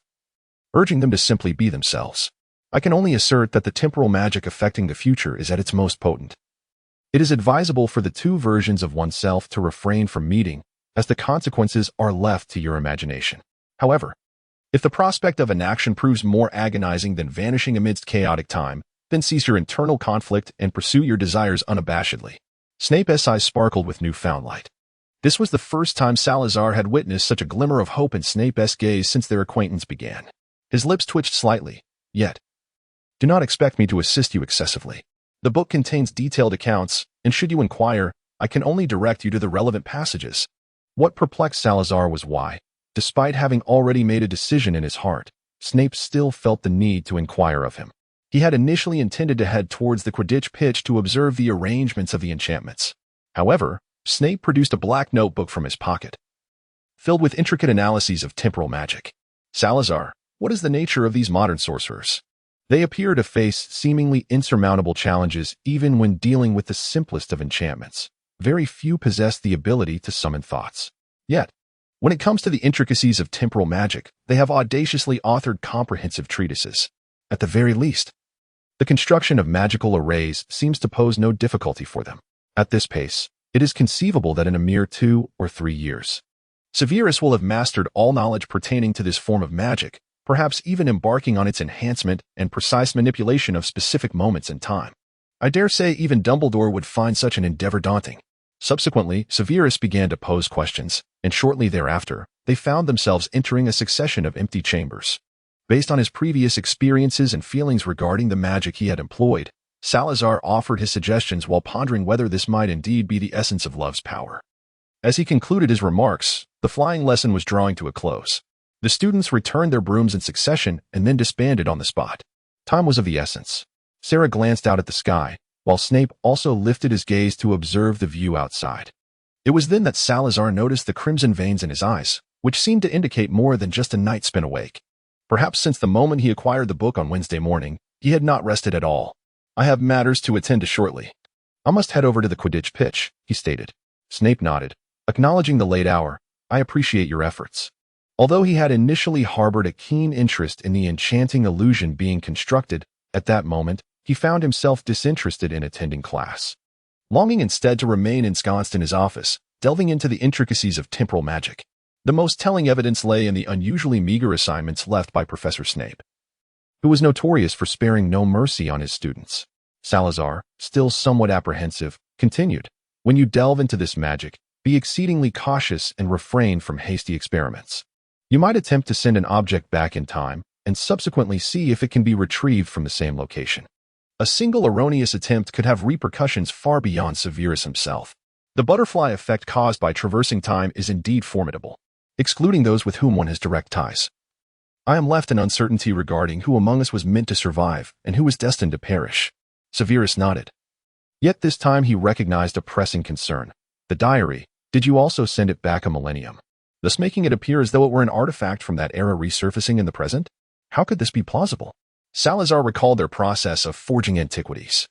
urging them to simply be themselves. I can only assert that the temporal magic affecting the future is at its most potent. It is advisable for the two versions of oneself to refrain from meeting, as the consequences are left to your imagination. However, if the prospect of an action proves more agonizing than vanishing amidst chaotic time, then cease your internal conflict and pursue your desires unabashedly. Snape's eyes sparkled with newfound light. This was the first time Salazar had witnessed such a glimmer of hope in Snape's gaze since their acquaintance began. His lips twitched slightly. Yet, do not expect me to assist you excessively. The book contains detailed accounts, and should you inquire, I can only direct you to the relevant passages. What perplexed Salazar was why, despite having already made a decision in his heart, Snape still felt the need to inquire of him. He had initially intended to head towards the Quidditch pitch to observe the arrangements of the enchantments. However, Snape produced a black notebook from his pocket, filled with intricate analyses of temporal magic. Salazar, what is the nature of these modern sorcerers? They appear to face seemingly insurmountable challenges even when dealing with the simplest of enchantments. Very few possess the ability to summon thoughts. Yet, when it comes to the intricacies of temporal magic, they have audaciously authored comprehensive treatises. At the very least, the construction of magical arrays seems to pose no difficulty for them. At this pace, it is conceivable that in a mere 2 or 3 years, Severus will have mastered all knowledge pertaining to this form of magic, perhaps even embarking on its enhancement and precise manipulation of specific moments in time. I dare say even Dumbledore would find such an endeavor daunting. Subsequently, Severus began to pose questions, and shortly thereafter, they found themselves entering a succession of empty chambers. Based on his previous experiences and feelings regarding the magic he had employed, Salazar offered his suggestions while pondering whether this might indeed be the essence of love's power. As he concluded his remarks, the flying lesson was drawing to a close. The students returned their brooms in succession and then disbanded on the spot. Time was of the essence. Sarah glanced out at the sky, while Snape also lifted his gaze to observe the view outside. It was then that Salazar noticed the crimson veins in his eyes, which seemed to indicate more than just a night spent awake. Perhaps since the moment he acquired the book on Wednesday morning, he had not rested at all. I have matters to attend to shortly. I must head over to the Quidditch pitch, he stated. Snape nodded, acknowledging the late hour. I appreciate your efforts. Although he had initially harbored a keen interest in the enchanting illusion being constructed, at that moment, he found himself disinterested in attending class, longing instead to remain ensconced in his office, delving into the intricacies of temporal magic. The most telling evidence lay in the unusually meager assignments left by Professor Snape, who was notorious for sparing no mercy on his students. Salazar, still somewhat apprehensive, continued, "When you delve into this magic, be exceedingly cautious and refrain from hasty experiments. You might attempt to send an object back in time and subsequently see if it can be retrieved from the same location. A single erroneous attempt could have repercussions far beyond Severus himself. The butterfly effect caused by traversing time is indeed formidable, excluding those with whom one has direct ties. I am left in uncertainty regarding who among us was meant to survive and who was destined to perish." Severus nodded. Yet this time he recognized a pressing concern. The diary, did you also send it back a millennium, thus making it appear as though it were an artifact from that era resurfacing in the present? How could this be plausible? Salazar recalled their process of forging antiquities.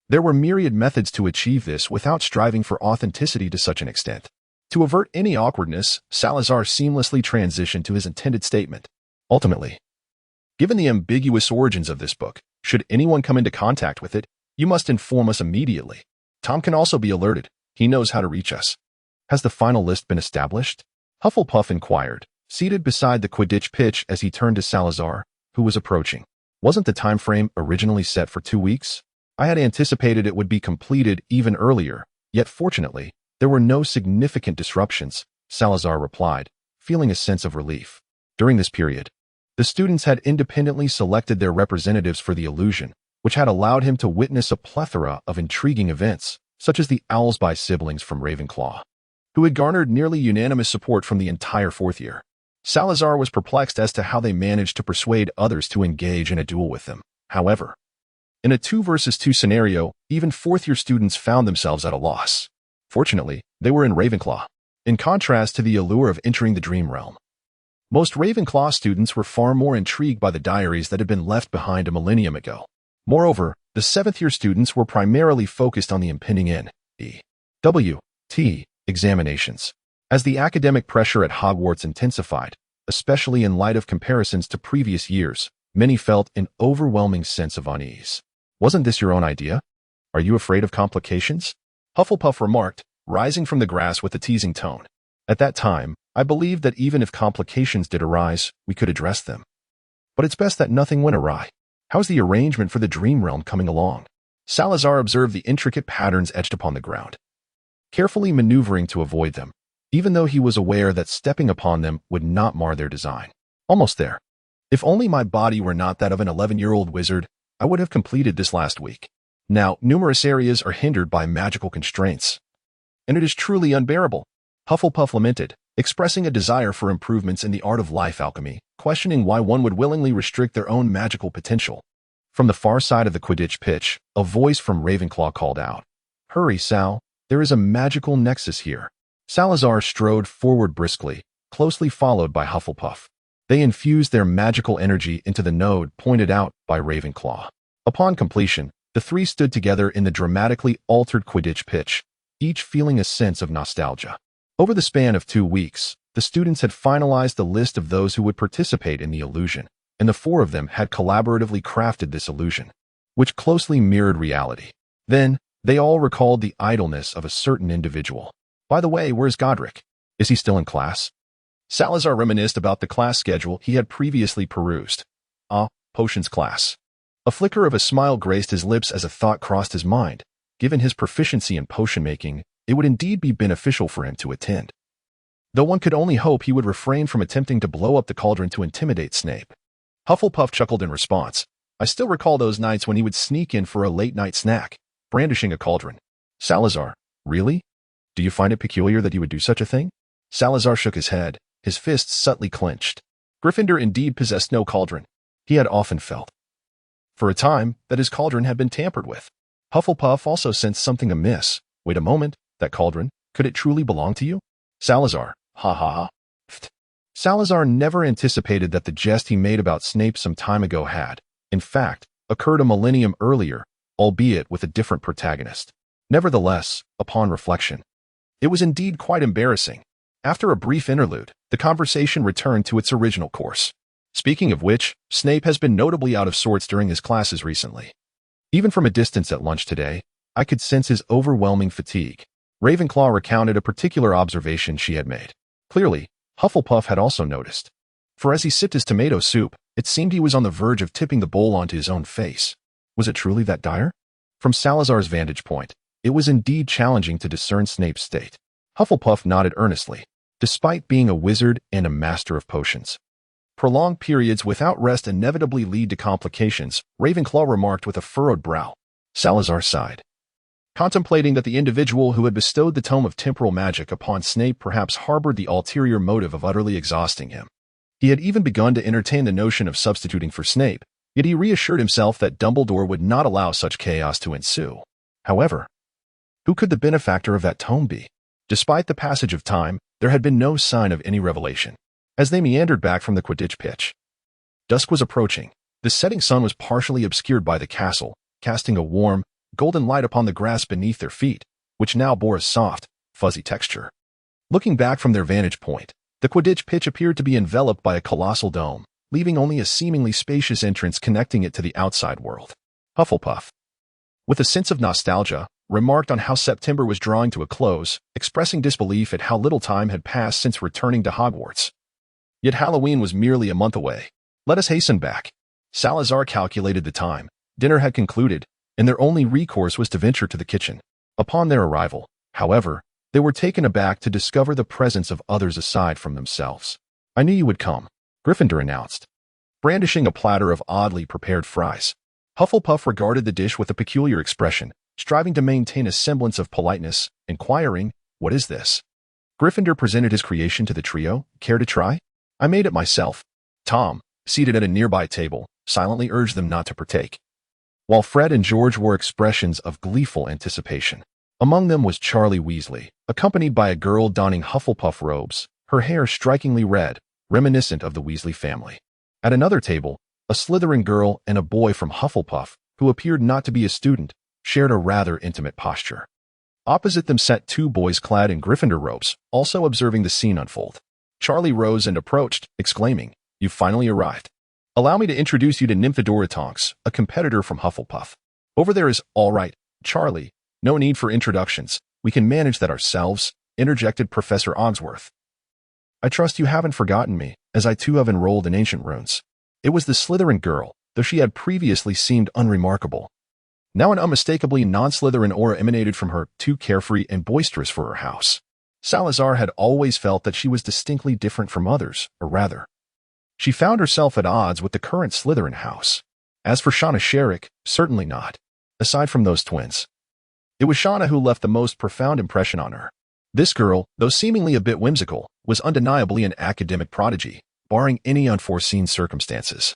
There were myriad methods to achieve this without striving for authenticity to such an extent. To avert any awkwardness, Salazar seamlessly transitioned to his intended statement. Ultimately, given the ambiguous origins of this book, should anyone come into contact with it, you must inform us immediately. Tom can also be alerted. He knows how to reach us. Has the final list been established? Hufflepuff inquired, seated beside the Quidditch pitch as he turned to Salazar, who was approaching. Wasn't the time frame originally set for 2 weeks? I had anticipated it would be completed even earlier, yet fortunately, there were no significant disruptions, Salazar replied, feeling a sense of relief. During this period, the students had independently selected their representatives for the illusion, which had allowed him to witness a plethora of intriguing events, such as the Owlsby siblings from Ravenclaw, who had garnered nearly unanimous support from the entire 4th year. Salazar was perplexed as to how they managed to persuade others to engage in a duel with them. However, in a 2 versus 2 scenario, even 4th-year students found themselves at a loss. Fortunately, they were in Ravenclaw. in contrast to the allure of entering the dream realm. Most Ravenclaw students were far more intrigued by the diaries that had been left behind a millennium ago. Moreover, the seventh-year students were primarily focused on the impending N.E.W.T. examinations. As the academic pressure at Hogwarts intensified, especially in light of comparisons to previous years, many felt an overwhelming sense of unease. "Wasn't this your own idea? Are you afraid of complications?" Hufflepuff remarked, rising from the grass with a teasing tone. "At that time, I believed that even if complications did arise, we could address them. But it's best that nothing went awry. How's the arrangement for the dream realm coming along?" Salazar observed the intricate patterns etched upon the ground, carefully maneuvering to avoid them, even though he was aware that stepping upon them would not mar their design. "Almost there. If only my body were not that of an 11-year-old wizard, I would have completed this last week. Now, numerous areas are hindered by magical constraints, and it is truly unbearable," Hufflepuff lamented, expressing a desire for improvements in the art of life alchemy, questioning why one would willingly restrict their own magical potential. From the far side of the Quidditch pitch, a voice from Ravenclaw called out, "Hurry, Sal, there is a magical nexus here." Salazar strode forward briskly, closely followed by Hufflepuff. They infused their magical energy into the node pointed out by Ravenclaw. Upon completion, the three stood together in the dramatically altered Quidditch pitch, each feeling a sense of nostalgia. Over the span of 2 weeks, the students had finalized the list of those who would participate in the illusion, and the 4 of them had collaboratively crafted this illusion, which closely mirrored reality. Then, they all recalled the idleness of a certain individual. "By the way, where's Godric? Is he still in class?" Salazar reminisced about the class schedule he had previously perused. Potions class. A flicker of a smile graced his lips as a thought crossed his mind. Given his proficiency in potion making, it would indeed be beneficial for him to attend. Though one could only hope he would refrain from attempting to blow up the cauldron to intimidate Snape. Hufflepuff chuckled in response. "I still recall those nights when he would sneak in for a late-night snack, brandishing a cauldron." Salazar, "Really? Do you find it peculiar that he would do such a thing?" Salazar shook his head, his fists subtly clenched. Gryffindor indeed possessed no cauldron. He had often felt, for a time, that his cauldron had been tampered with. Hufflepuff also sensed something amiss. "Wait a moment, that cauldron, could it truly belong to you?" Salazar, ha ha ha. Pfft. Salazar never anticipated that the jest he made about Snape some time ago had, in fact, occurred a millennium earlier, albeit with a different protagonist. Nevertheless, upon reflection, it was indeed quite embarrassing. After a brief interlude, the conversation returned to its original course. "Speaking of which, Snape has been notably out of sorts during his classes recently. Even from a distance at lunch today, I could sense his overwhelming fatigue." Ravenclaw recounted a particular observation she had made. Clearly, Hufflepuff had also noticed. For as he sipped his tomato soup, it seemed he was on the verge of tipping the bowl onto his own face. Was it truly that dire? From Salazar's vantage point, it was indeed challenging to discern Snape's state. Hufflepuff nodded earnestly. Despite being a wizard and a master of potions, prolonged periods without rest inevitably lead to complications, Ravenclaw remarked with a furrowed brow. Salazar sighed, contemplating that the individual who had bestowed the tome of temporal magic upon Snape perhaps harbored the ulterior motive of utterly exhausting him. He had even begun to entertain the notion of substituting for Snape, yet he reassured himself that Dumbledore would not allow such chaos to ensue. However, who could the benefactor of that tome be? Despite the passage of time, there had been no sign of any revelation. As they meandered back from the Quidditch pitch, dusk was approaching. The setting sun was partially obscured by the castle, casting a warm, golden light upon the grass beneath their feet, which now bore a soft, fuzzy texture. Looking back from their vantage point, the Quidditch pitch appeared to be enveloped by a colossal dome, leaving only a seemingly spacious entrance connecting it to the outside world. Hufflepuff, with a sense of nostalgia, remarked on how September was drawing to a close, expressing disbelief at how little time had passed since returning to Hogwarts. Yet Halloween was merely a month away. "Let us hasten back." Salazar calculated the time. Dinner had concluded, and their only recourse was to venture to the kitchen. Upon their arrival, however, they were taken aback to discover the presence of others aside from themselves. "I knew you would come," Gryffindor announced, brandishing a platter of oddly prepared fries. Hufflepuff regarded the dish with a peculiar expression, striving to maintain a semblance of politeness, inquiring, "What is this?" Gryffindor presented his creation to the trio. "Care to try?" "I made it myself." Tom, seated at a nearby table, silently urged them not to partake, while Fred and George wore expressions of gleeful anticipation. Among them was Charlie Weasley, accompanied by a girl donning Hufflepuff robes, her hair strikingly red, reminiscent of the Weasley family. At another table, a Slytherin girl and a boy from Hufflepuff, who appeared not to be a student, shared a rather intimate posture. Opposite them sat two boys clad in Gryffindor robes, also observing the scene unfold. Charlie rose and approached, exclaiming, "You've finally arrived. Allow me to introduce you to Nymphadora Tonks, a competitor from Hufflepuff. Over there is all right, Charlie. No need for introductions. We can manage that ourselves," interjected Professor Ogsworth. "I trust you haven't forgotten me, as I too have enrolled in ancient runes." It was the Slytherin girl, though she had previously seemed unremarkable. Now an unmistakably non-Slytherin aura emanated from her, too carefree and boisterous for her house. Salazar had always felt that she was distinctly different from others, or rather, she found herself at odds with the current Slytherin house. As for Shauna Sherrick, certainly not. Aside from those twins, it was Shauna who left the most profound impression on her. This girl, though seemingly a bit whimsical, was undeniably an academic prodigy, barring any unforeseen circumstances.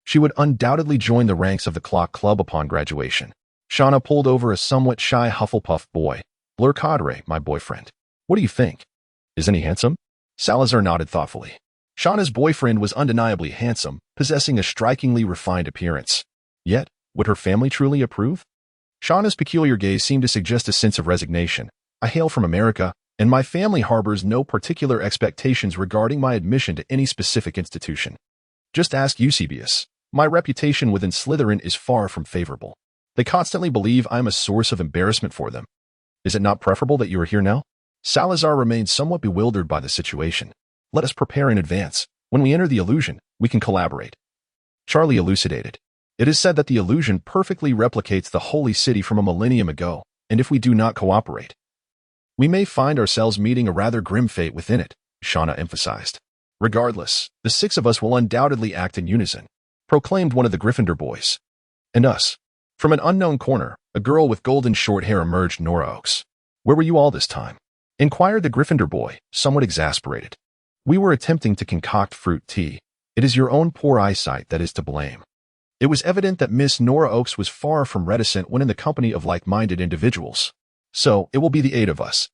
She would undoubtedly join the ranks of the Clock Club upon graduation. Shauna pulled over a somewhat shy Hufflepuff boy. "Blur Cadre, my boyfriend. What do you think? Isn't he handsome?" Salazar nodded thoughtfully. Shauna's boyfriend was undeniably handsome, possessing a strikingly refined appearance. Yet, would her family truly approve? Shauna's peculiar gaze seemed to suggest a sense of resignation. "I hail from America, and my family harbors no particular expectations regarding my admission to any specific institution. Just ask Eusebius. My reputation within Slytherin is far from favorable. They constantly believe I am a source of embarrassment for them. Is it not preferable that you are here now?" Salazar remained somewhat bewildered by the situation. "Let us prepare in advance. When we enter the illusion, we can collaborate." Charlie elucidated. "It is said that the illusion perfectly replicates the holy city from a millennium ago, and if we do not cooperate, we may find ourselves meeting a rather grim fate within it," Shauna emphasized. "Regardless, the six of us will undoubtedly act in unison," proclaimed one of the Gryffindor boys. "And us." From an unknown corner, a girl with golden short hair emerged. "Nora Oakes. Where were you all this time?" inquired the Gryffindor boy, somewhat exasperated. "We were attempting to concoct fruit tea. It is your own poor eyesight that is to blame." It was evident that Miss Nora Oakes was far from reticent when in the company of like-minded individuals. "So, it will be the eight of us.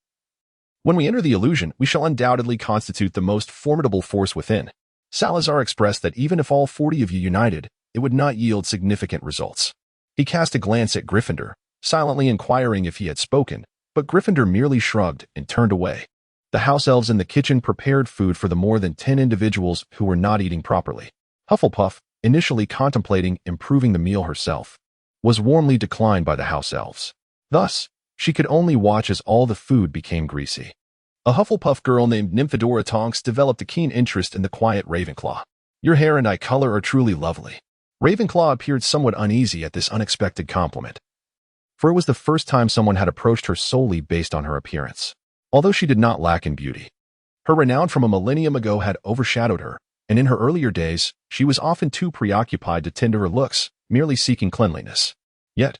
When we enter the illusion, we shall undoubtedly constitute the most formidable force within." Salazar expressed that even if all 40 of you united, it would not yield significant results. He cast a glance at Gryffindor, silently inquiring if he had spoken, but Gryffindor merely shrugged and turned away. The house elves in the kitchen prepared food for the more than 10 individuals who were not eating properly. Hufflepuff, initially contemplating improving the meal herself, was warmly declined by the house elves. Thus, she could only watch as all the food became greasy. A Hufflepuff girl named Nymphadora Tonks developed a keen interest in the quiet Ravenclaw. "Your hair and eye color are truly lovely." Ravenclaw appeared somewhat uneasy at this unexpected compliment, for it was the first time someone had approached her solely based on her appearance. Although she did not lack in beauty, her renown from a millennium ago had overshadowed her, and in her earlier days, she was often too preoccupied to tend to her looks, merely seeking cleanliness. Yet,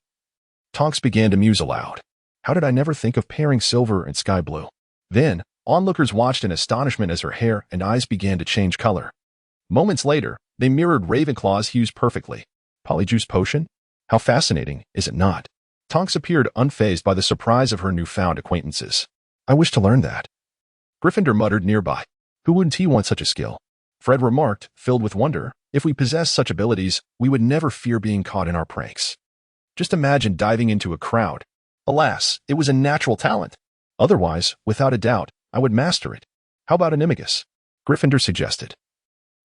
Tonks began to muse aloud. "How did I never think of pairing silver and sky blue?" Then, onlookers watched in astonishment as her hair and eyes began to change color. Moments later, they mirrored Ravenclaw's hues perfectly. Polyjuice potion? How fascinating, is it not? Tonks appeared unfazed by the surprise of her newfound acquaintances. "I wish to learn that." Gryffindor muttered nearby. "Who wouldn't he want such a skill?" Fred remarked, filled with wonder. "If we possessed such abilities, we would never fear being caught in our pranks. Just imagine diving into a crowd. Alas, it was a natural talent. Otherwise, without a doubt, I would master it. How about animagus?" Gryffindor suggested.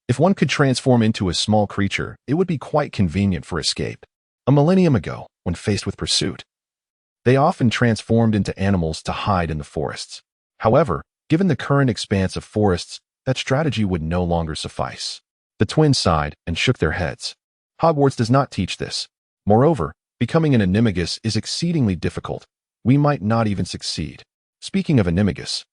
"If one could transform into a small creature, it would be quite convenient for escape. A millennium ago, when faced with pursuit, they often transformed into animals to hide in the forests. However, given the current expanse of forests, that strategy would no longer suffice." The twins sighed and shook their heads. "Hogwarts does not teach this. Moreover, becoming an animagus is exceedingly difficult. We might not even succeed." Speaking of animagus,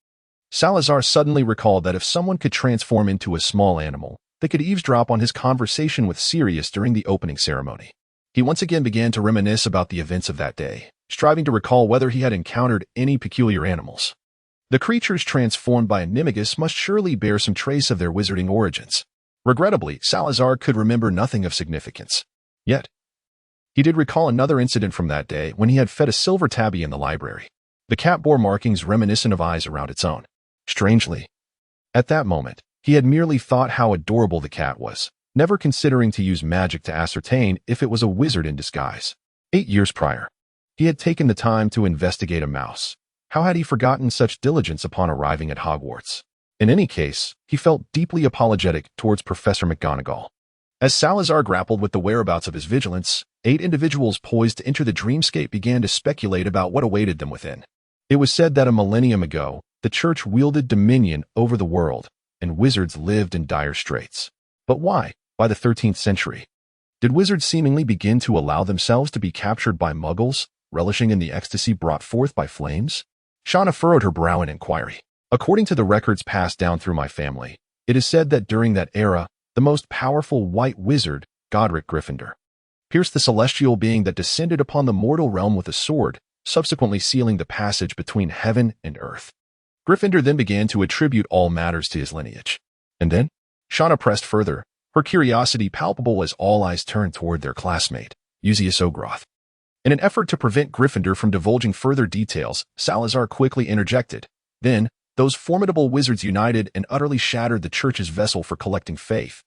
Salazar suddenly recalled that if someone could transform into a small animal, they could eavesdrop on his conversation with Sirius during the opening ceremony. He once again began to reminisce about the events of that day, striving to recall whether he had encountered any peculiar animals. The creatures transformed by animagus must surely bear some trace of their wizarding origins. Regrettably, Salazar could remember nothing of significance. Yet, he did recall another incident from that day when he had fed a silver tabby in the library. The cat bore markings reminiscent of eyes around its own. Strangely, at that moment, he had merely thought how adorable the cat was, never considering to use magic to ascertain if it was a wizard in disguise. 8 years prior, he had taken the time to investigate a mouse. How had he forgotten such diligence upon arriving at Hogwarts? In any case, he felt deeply apologetic towards Professor McGonagall. As Salazar grappled with the whereabouts of his vigilance, 8 individuals poised to enter the dreamscape began to speculate about what awaited them within. It was said that a millennium ago, the church wielded dominion over the world, and wizards lived in dire straits. But why, by the 13th century, did wizards seemingly begin to allow themselves to be captured by muggles, relishing in the ecstasy brought forth by flames? Shauna furrowed her brow in inquiry. According to the records passed down through my family, it is said that during that era, the most powerful white wizard, Godric Gryffindor, pierced the celestial being that descended upon the mortal realm with a sword, subsequently sealing the passage between heaven and earth. Gryffindor then began to attribute all matters to his lineage. And then? Shauna pressed further, her curiosity palpable as all eyes turned toward their classmate, Lucius Ogroth. In an effort to prevent Gryffindor from divulging further details, Salazar quickly interjected. Then, those formidable wizards united and utterly shattered the church's vessel for collecting faith,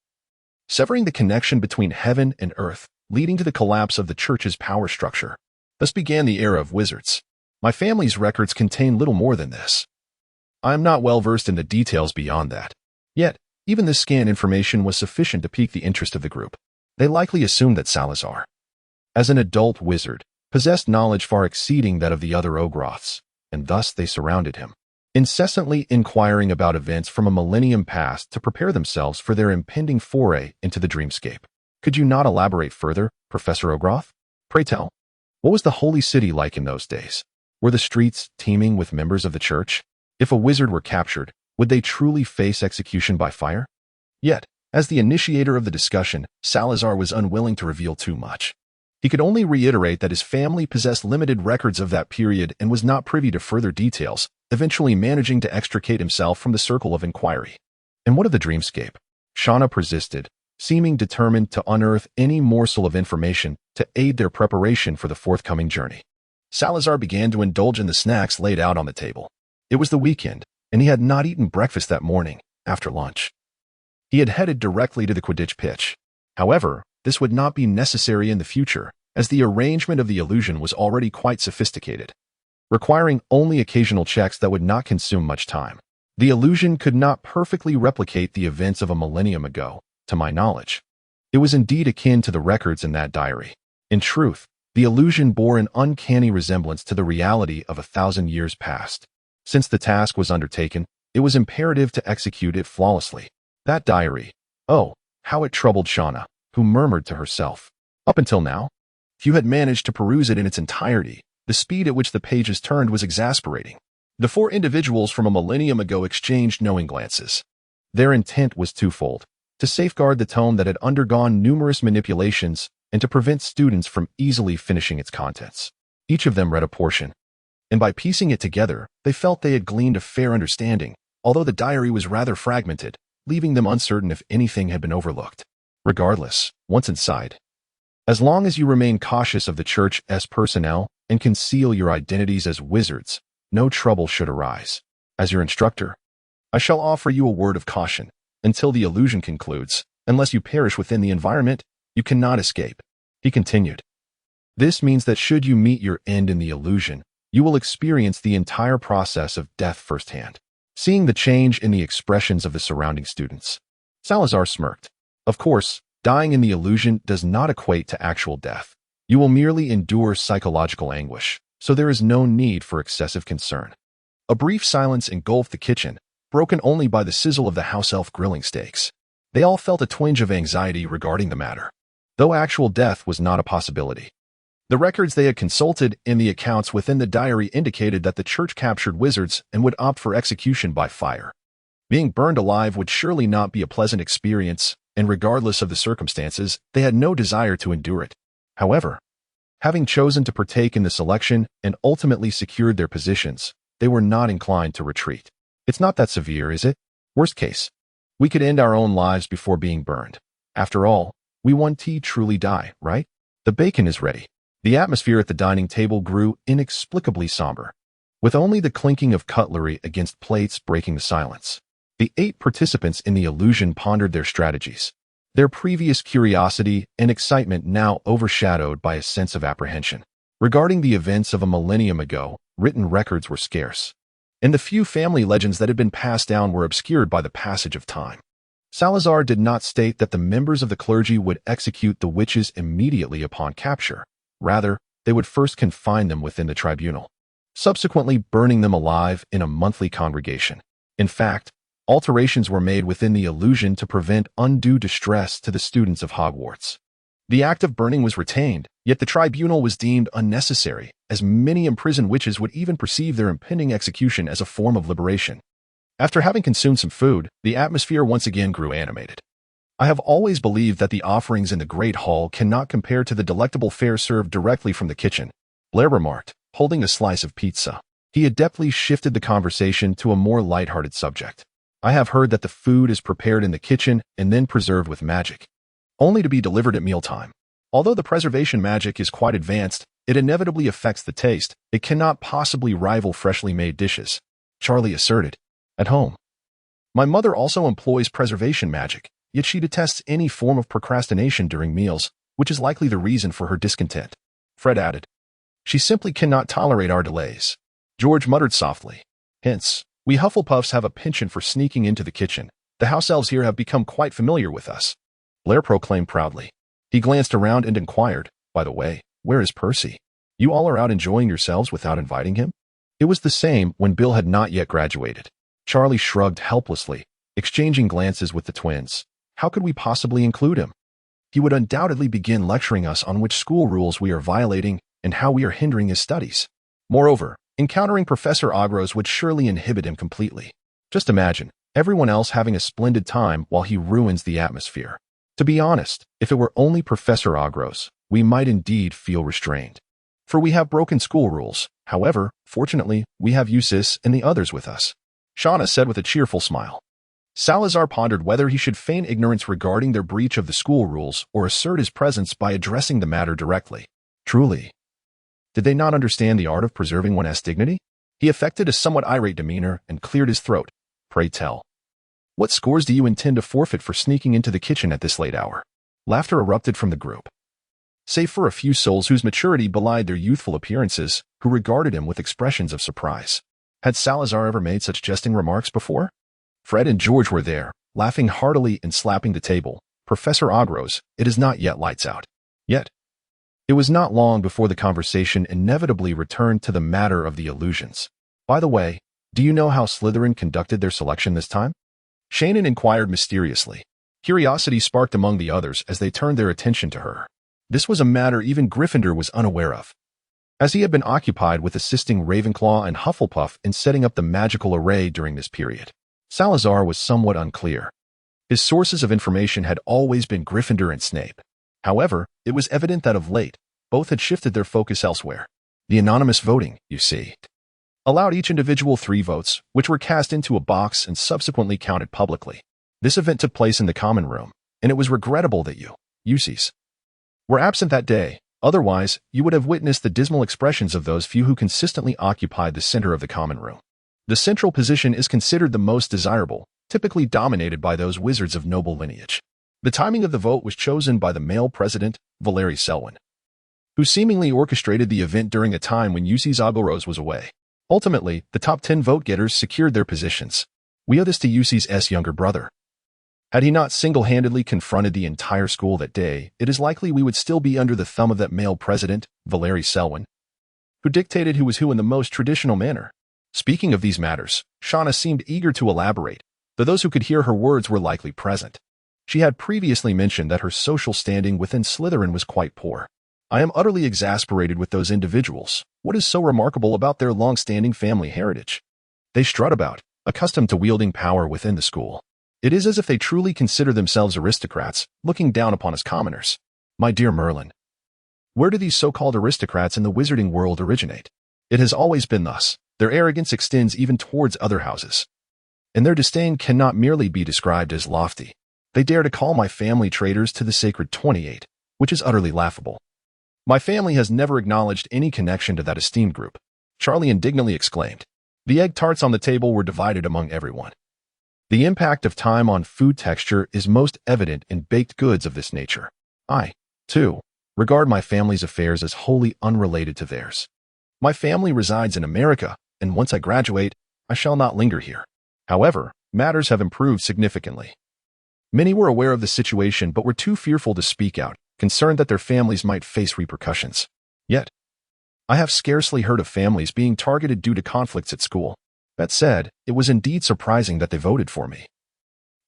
severing the connection between heaven and earth, leading to the collapse of the church's power structure. Thus began the era of wizards. My family's records contain little more than this. I am not well versed in the details beyond that. Yet, even this scant information was sufficient to pique the interest of the group. They likely assumed that Salazar, as an adult wizard, possessed knowledge far exceeding that of the other Ogroths, and thus they surrounded him, incessantly inquiring about events from a millennium past to prepare themselves for their impending foray into the dreamscape. Could you not elaborate further, Professor Ogroth? Pray tell, what was the holy city like in those days? Were the streets teeming with members of the church? If a wizard were captured, would they truly face execution by fire? Yet, as the initiator of the discussion, Salazar was unwilling to reveal too much. He could only reiterate that his family possessed limited records of that period and was not privy to further details, eventually managing to extricate himself from the circle of inquiry. And what of the dreamscape? Shauna persisted, seeming determined to unearth any morsel of information to aid their preparation for the forthcoming journey. Salazar began to indulge in the snacks laid out on the table. It was the weekend, and he had not eaten breakfast that morning, after lunch. He had headed directly to the Quidditch pitch. However, this would not be necessary in the future, as the arrangement of the illusion was already quite sophisticated, requiring only occasional checks that would not consume much time. The illusion could not perfectly replicate the events of a millennium ago, to my knowledge. It was indeed akin to the records in that diary. In truth, the illusion bore an uncanny resemblance to the reality of 1,000 years past. Since the task was undertaken, it was imperative to execute it flawlessly. That diary, oh, how it troubled Shauna, who murmured to herself, up until now, if you had managed to peruse it in its entirety, the speed at which the pages turned was exasperating. The 4 individuals from a millennium ago exchanged knowing glances. Their intent was twofold: to safeguard the tome that had undergone numerous manipulations and to prevent students from easily finishing its contents. Each of them read a portion, and by piecing it together, they felt they had gleaned a fair understanding, although the diary was rather fragmented, leaving them uncertain if anything had been overlooked. Regardless, once inside, as long as you remain cautious of the church's personnel and conceal your identities as wizards, no trouble should arise. As your instructor, I shall offer you a word of caution. Until the illusion concludes, unless you perish within the environment, you cannot escape. He continued. This means that should you meet your end in the illusion, you will experience the entire process of death firsthand, seeing the change in the expressions of the surrounding students. Salazar smirked. Of course, dying in the illusion does not equate to actual death. You will merely endure psychological anguish, so there is no need for excessive concern. A brief silence engulfed the kitchen, broken only by the sizzle of the house elf grilling steaks. They all felt a twinge of anxiety regarding the matter, though actual death was not a possibility. The records they had consulted and the accounts within the diary indicated that the church captured wizards and would opt for execution by fire. Being burned alive would surely not be a pleasant experience, and regardless of the circumstances, they had no desire to endure it. However, having chosen to partake in the selection and ultimately secured their positions, they were not inclined to retreat. It's not that severe, is it? Worst case, we could end our own lives before being burned. After all, we want to truly die, right? The bacon is ready. The atmosphere at the dining table grew inexplicably somber. with only the clinking of cutlery against plates breaking the silence. The 8 participants in the illusion pondered their strategies, their previous curiosity and excitement now overshadowed by a sense of apprehension. Regarding the events of a millennium ago, written records were scarce, and the few family legends that had been passed down were obscured by the passage of time. Salazar did not state that the members of the clergy would execute the witches immediately upon capture. Rather, they would first confine them within the tribunal, subsequently burning them alive in a monthly congregation. In fact, alterations were made within the illusion to prevent undue distress to the students of Hogwarts. The act of burning was retained, yet the tribunal was deemed unnecessary, as many imprisoned witches would even perceive their impending execution as a form of liberation. After having consumed some food, the atmosphere once again grew animated. I have always believed that the offerings in the Great Hall cannot compare to the delectable fare served directly from the kitchen, Blair remarked, holding a slice of pizza. He adeptly shifted the conversation to a more lighthearted subject. I have heard that the food is prepared in the kitchen and then preserved with magic, only to be delivered at mealtime. Although the preservation magic is quite advanced, it inevitably affects the taste. It cannot possibly rival freshly made dishes, Charlie asserted. At home, my mother also employs preservation magic, yet she detests any form of procrastination during meals, which is likely the reason for her discontent, Fred added. She simply cannot tolerate our delays, George muttered softly. Hence, we Hufflepuffs have a penchant for sneaking into the kitchen. The house elves here have become quite familiar with us, Blair proclaimed proudly. He glanced around and inquired, by the way, where is Percy? You all are out enjoying yourselves without inviting him? It was the same when Bill had not yet graduated. Charlie shrugged helplessly, exchanging glances with the twins. How could we possibly include him? He would undoubtedly begin lecturing us on which school rules we are violating and how we are hindering his studies. Moreover, encountering Professor Ogros would surely inhibit him completely. Just imagine, everyone else having a splendid time while he ruins the atmosphere. To be honest, if it were only Professor Ogros, we might indeed feel restrained. For we have broken school rules. However, fortunately, we have Eustace and the others with us, Shauna said with a cheerful smile. Salazar pondered whether he should feign ignorance regarding their breach of the school rules or assert his presence by addressing the matter directly. Truly, did they not understand the art of preserving one's dignity? He affected a somewhat irate demeanor and cleared his throat. Pray tell, what scores do you intend to forfeit for sneaking into the kitchen at this late hour? Laughter erupted from the group, save for a few souls whose maturity belied their youthful appearances, who regarded him with expressions of surprise. Had Salazar ever made such jesting remarks before? Fred and George were there, laughing heartily and slapping the table. Professor Ogros, it is not yet lights out. Yet. It was not long before the conversation inevitably returned to the matter of the illusions. By the way, do you know how Slytherin conducted their selection this time? Shannon inquired mysteriously. Curiosity sparked among the others as they turned their attention to her. This was a matter even Gryffindor was unaware of, as he had been occupied with assisting Ravenclaw and Hufflepuff in setting up the magical array during this period. Salazar was somewhat unclear. His sources of information had always been Gryffindor and Snape. However, it was evident that of late, both had shifted their focus elsewhere. The anonymous voting, you see, allowed each individual 3 votes, which were cast into a box and subsequently counted publicly. This event took place in the common room, and it was regrettable that Eustace, were absent that day. Otherwise, you would have witnessed the dismal expressions of those few who consistently occupied the center of the common room. The central position is considered the most desirable, typically dominated by those wizards of noble lineage. The timing of the vote was chosen by the male president, Valeri Selwyn, who seemingly orchestrated the event during a time when Eustace Ogros was away. Ultimately, the top 10 vote-getters secured their positions. We owe this to Eustace's younger brother. Had he not single-handedly confronted the entire school that day, it is likely we would still be under the thumb of that male president, Valeri Selwyn, who dictated who was who in the most traditional manner. Speaking of these matters, Shauna seemed eager to elaborate, though those who could hear her words were likely present. She had previously mentioned that her social standing within Slytherin was quite poor. I am utterly exasperated with those individuals. What is so remarkable about their long-standing family heritage? They strut about, accustomed to wielding power within the school. It is as if they truly consider themselves aristocrats, looking down upon us commoners. My dear Merlin, where do these so-called aristocrats in the wizarding world originate? It has always been thus. Their arrogance extends even towards other houses, and their disdain cannot merely be described as lofty. They dare to call my family traitors to the sacred 28, which is utterly laughable. My family has never acknowledged any connection to that esteemed group. Charlie indignantly exclaimed. The egg tarts on the table were divided among everyone. The impact of time on food texture is most evident in baked goods of this nature. I, too, regard my family's affairs as wholly unrelated to theirs. My family resides in America, and once I graduate, I shall not linger here. However, matters have improved significantly. Many were aware of the situation but were too fearful to speak out, concerned that their families might face repercussions. Yet, I have scarcely heard of families being targeted due to conflicts at school. That said, it was indeed surprising that they voted for me.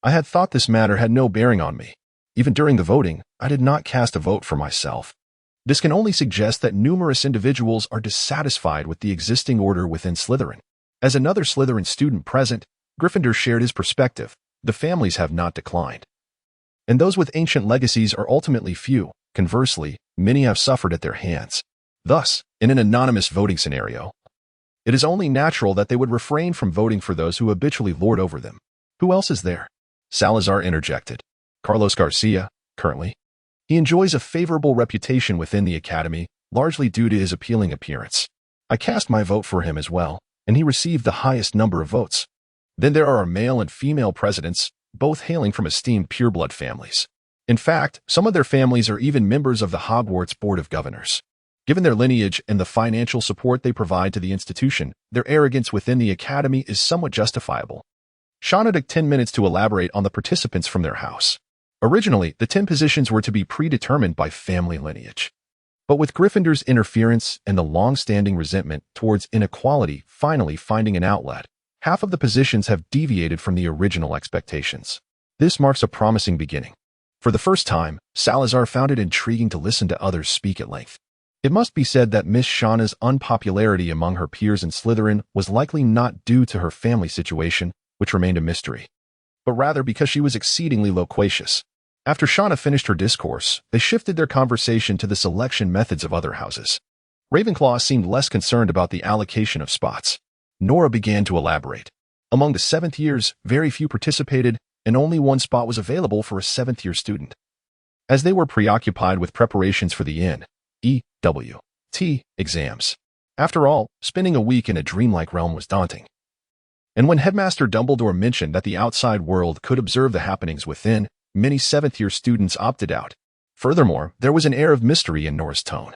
I had thought this matter had no bearing on me. Even during the voting, I did not cast a vote for myself. This can only suggest that numerous individuals are dissatisfied with the existing order within Slytherin. As another Slytherin student present, Gryffindor shared his perspective. The families have not declined. And those with ancient legacies are ultimately few. Conversely, many have suffered at their hands. Thus, in an anonymous voting scenario, it is only natural that they would refrain from voting for those who habitually lord over them. Who else is there? Salazar interjected. Carlos Garcia, currently. He enjoys a favorable reputation within the academy, largely due to his appealing appearance. I cast my vote for him as well, and he received the highest number of votes. Then there are our male and female presidents, both hailing from esteemed pureblood families. In fact, some of their families are even members of the Hogwarts Board of Governors. Given their lineage and the financial support they provide to the institution, their arrogance within the academy is somewhat justifiable. Shauna took 10 minutes to elaborate on the participants from their house. Originally, the 10 positions were to be predetermined by family lineage. But with Gryffindor's interference and the long-standing resentment towards inequality finally finding an outlet, half of the positions have deviated from the original expectations. This marks a promising beginning. For the first time, Salazar found it intriguing to listen to others speak at length. It must be said that Miss Shauna's unpopularity among her peers in Slytherin was likely not due to her family situation, which remained a mystery, but rather because she was exceedingly loquacious. After Shauna finished her discourse, they shifted their conversation to the selection methods of other houses. Ravenclaw seemed less concerned about the allocation of spots. Nora began to elaborate. Among the 7th years, very few participated, and only one spot was available for a 7th-year student. As they were preoccupied with preparations for the EWT exams. After all, spending a week in a dreamlike realm was daunting. And when Headmaster Dumbledore mentioned that the outside world could observe the happenings within, many 7th-year students opted out. Furthermore, there was an air of mystery in Nora's tone.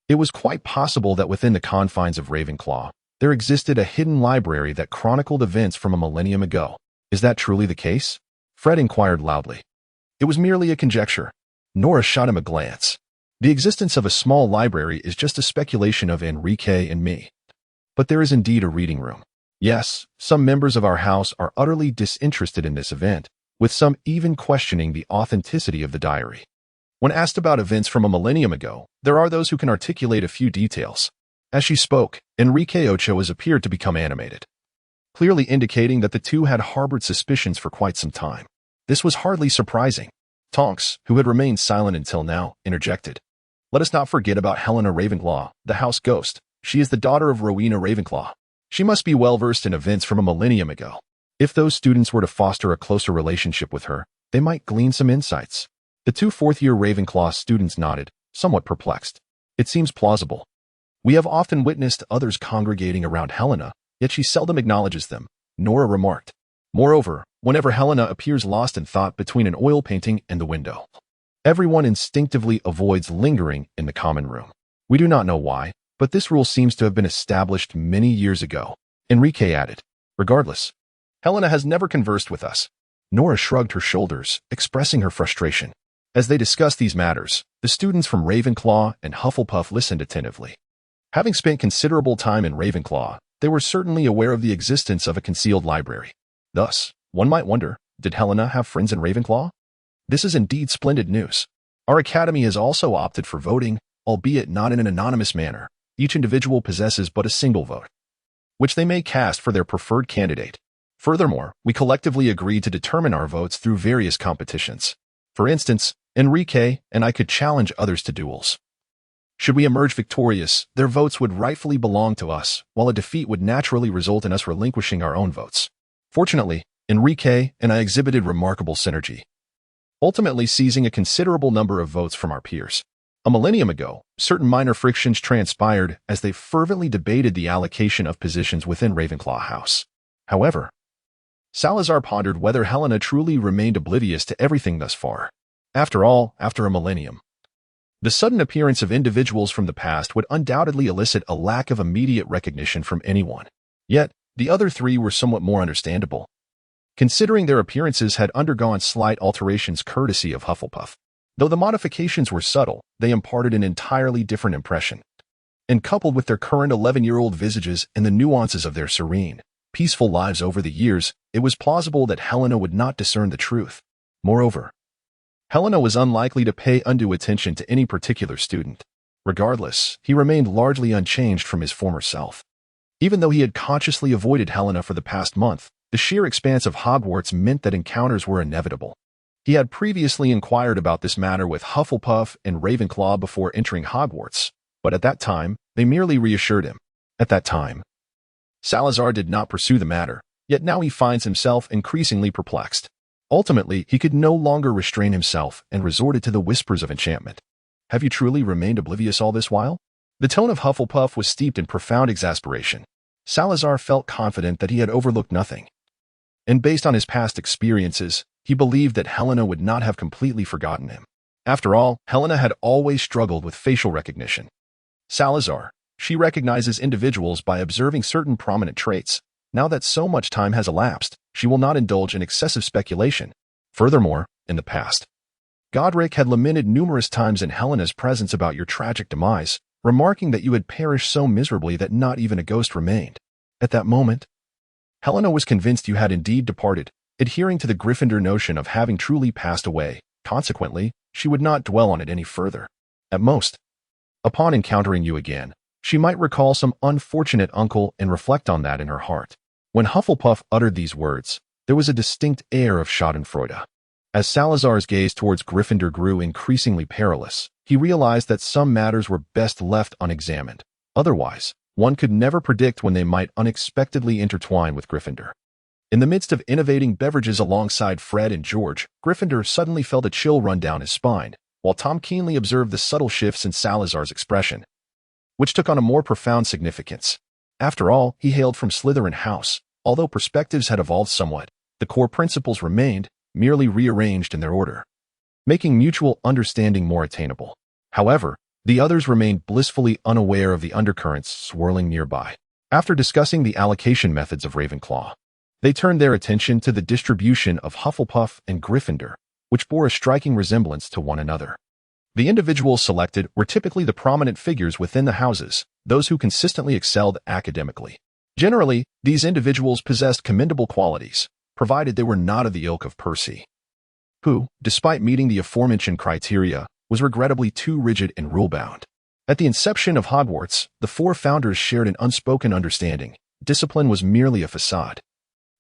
It was quite possible that within the confines of Ravenclaw, there existed a hidden library that chronicled events from a millennium ago. Is that truly the case? Fred inquired loudly. It was merely a conjecture. Nora shot him a glance. The existence of a small library is just a speculation of Enrique and me. But there is indeed a reading room. Yes, some members of our house are utterly disinterested in this event, with some even questioning the authenticity of the diary. When asked about events from a millennium ago, there are those who can articulate a few details. As she spoke, Enrique Ochoa's appeared to become animated, clearly indicating that the two had harbored suspicions for quite some time. This was hardly surprising. Tonks, who had remained silent until now, interjected. Let us not forget about Helena Ravenclaw, the house ghost. She is the daughter of Rowena Ravenclaw. She must be well-versed in events from a millennium ago. If those students were to foster a closer relationship with her, they might glean some insights. The 2 4th-year Ravenclaw students nodded, somewhat perplexed. It seems plausible. We have often witnessed others congregating around Helena, yet she seldom acknowledges them, Nora remarked. Moreover, whenever Helena appears lost in thought between an oil painting and the window, everyone instinctively avoids lingering in the common room. We do not know why, but this rule seems to have been established many years ago. Enrique added. Regardless, Helena has never conversed with us. Nora shrugged her shoulders, expressing her frustration. As they discussed these matters, the students from Ravenclaw and Hufflepuff listened attentively. Having spent considerable time in Ravenclaw, they were certainly aware of the existence of a concealed library. Thus, one might wonder, did Helena have friends in Ravenclaw? This is indeed splendid news. Our academy has also opted for voting, albeit not in an anonymous manner. Each individual possesses but a single vote, which they may cast for their preferred candidate. Furthermore, we collectively agreed to determine our votes through various competitions. For instance, Enrique and I could challenge others to duels. Should we emerge victorious, their votes would rightfully belong to us, while a defeat would naturally result in us relinquishing our own votes. Fortunately, Enrique and I exhibited remarkable synergy, ultimately seizing a considerable number of votes from our peers. A millennium ago, certain minor frictions transpired as they fervently debated the allocation of positions within Ravenclaw House. However, Salazar pondered whether Helena truly remained oblivious to everything thus far. After all, after a millennium, the sudden appearance of individuals from the past would undoubtedly elicit a lack of immediate recognition from anyone. Yet, the other three were somewhat more understandable, considering their appearances had undergone slight alterations courtesy of Hufflepuff. Though the modifications were subtle, they imparted an entirely different impression. And coupled with their current 11-year-old visages and the nuances of their serene, peaceful lives over the years, it was plausible that Helena would not discern the truth. Moreover, Helena was unlikely to pay undue attention to any particular student. Regardless, he remained largely unchanged from his former self. Even though he had consciously avoided Helena for the past month, the sheer expanse of Hogwarts meant that encounters were inevitable. He had previously inquired about this matter with Hufflepuff and Ravenclaw before entering Hogwarts, but at that time, they merely reassured him. At that time, Salazar did not pursue the matter, yet now he finds himself increasingly perplexed. Ultimately, he could no longer restrain himself and resorted to the whispers of enchantment. Have you truly remained oblivious all this while? The tone of Hufflepuff was steeped in profound exasperation. Salazar felt confident that he had overlooked nothing. And based on his past experiences, he believed that Helena would not have completely forgotten him. After all, Helena had always struggled with facial recognition. Salazar, she recognizes individuals by observing certain prominent traits. Now that so much time has elapsed, she will not indulge in excessive speculation. Furthermore, in the past, Godric had lamented numerous times in Helena's presence about your tragic demise, remarking that you had perished so miserably that not even a ghost remained. At that moment, Helena was convinced you had indeed departed, adhering to the Gryffindor notion of having truly passed away. Consequently, she would not dwell on it any further. At most, upon encountering you again, she might recall some unfortunate uncle and reflect on that in her heart. When Hufflepuff uttered these words, there was a distinct air of schadenfreude. As Salazar's gaze towards Gryffindor grew increasingly perilous, he realized that some matters were best left unexamined. Otherwise, one could never predict when they might unexpectedly intertwine with Gryffindor. In the midst of innovating beverages alongside Fred and George, Gryffindor suddenly felt a chill run down his spine, while Tom keenly observed the subtle shifts in Salazar's expression, which took on a more profound significance. After all, he hailed from Slytherin House. Although perspectives had evolved somewhat, the core principles remained, merely rearranged in their order, making mutual understanding more attainable. However, the others remained blissfully unaware of the undercurrents swirling nearby. After discussing the allocation methods of Ravenclaw, they turned their attention to the distribution of Hufflepuff and Gryffindor, which bore a striking resemblance to one another. The individuals selected were typically the prominent figures within the houses, those who consistently excelled academically. Generally, these individuals possessed commendable qualities, provided they were not of the ilk of Percy, who, despite meeting the aforementioned criteria, was regrettably too rigid and rule-bound. At the inception of Hogwarts, the four founders shared an unspoken understanding. Discipline was merely a facade,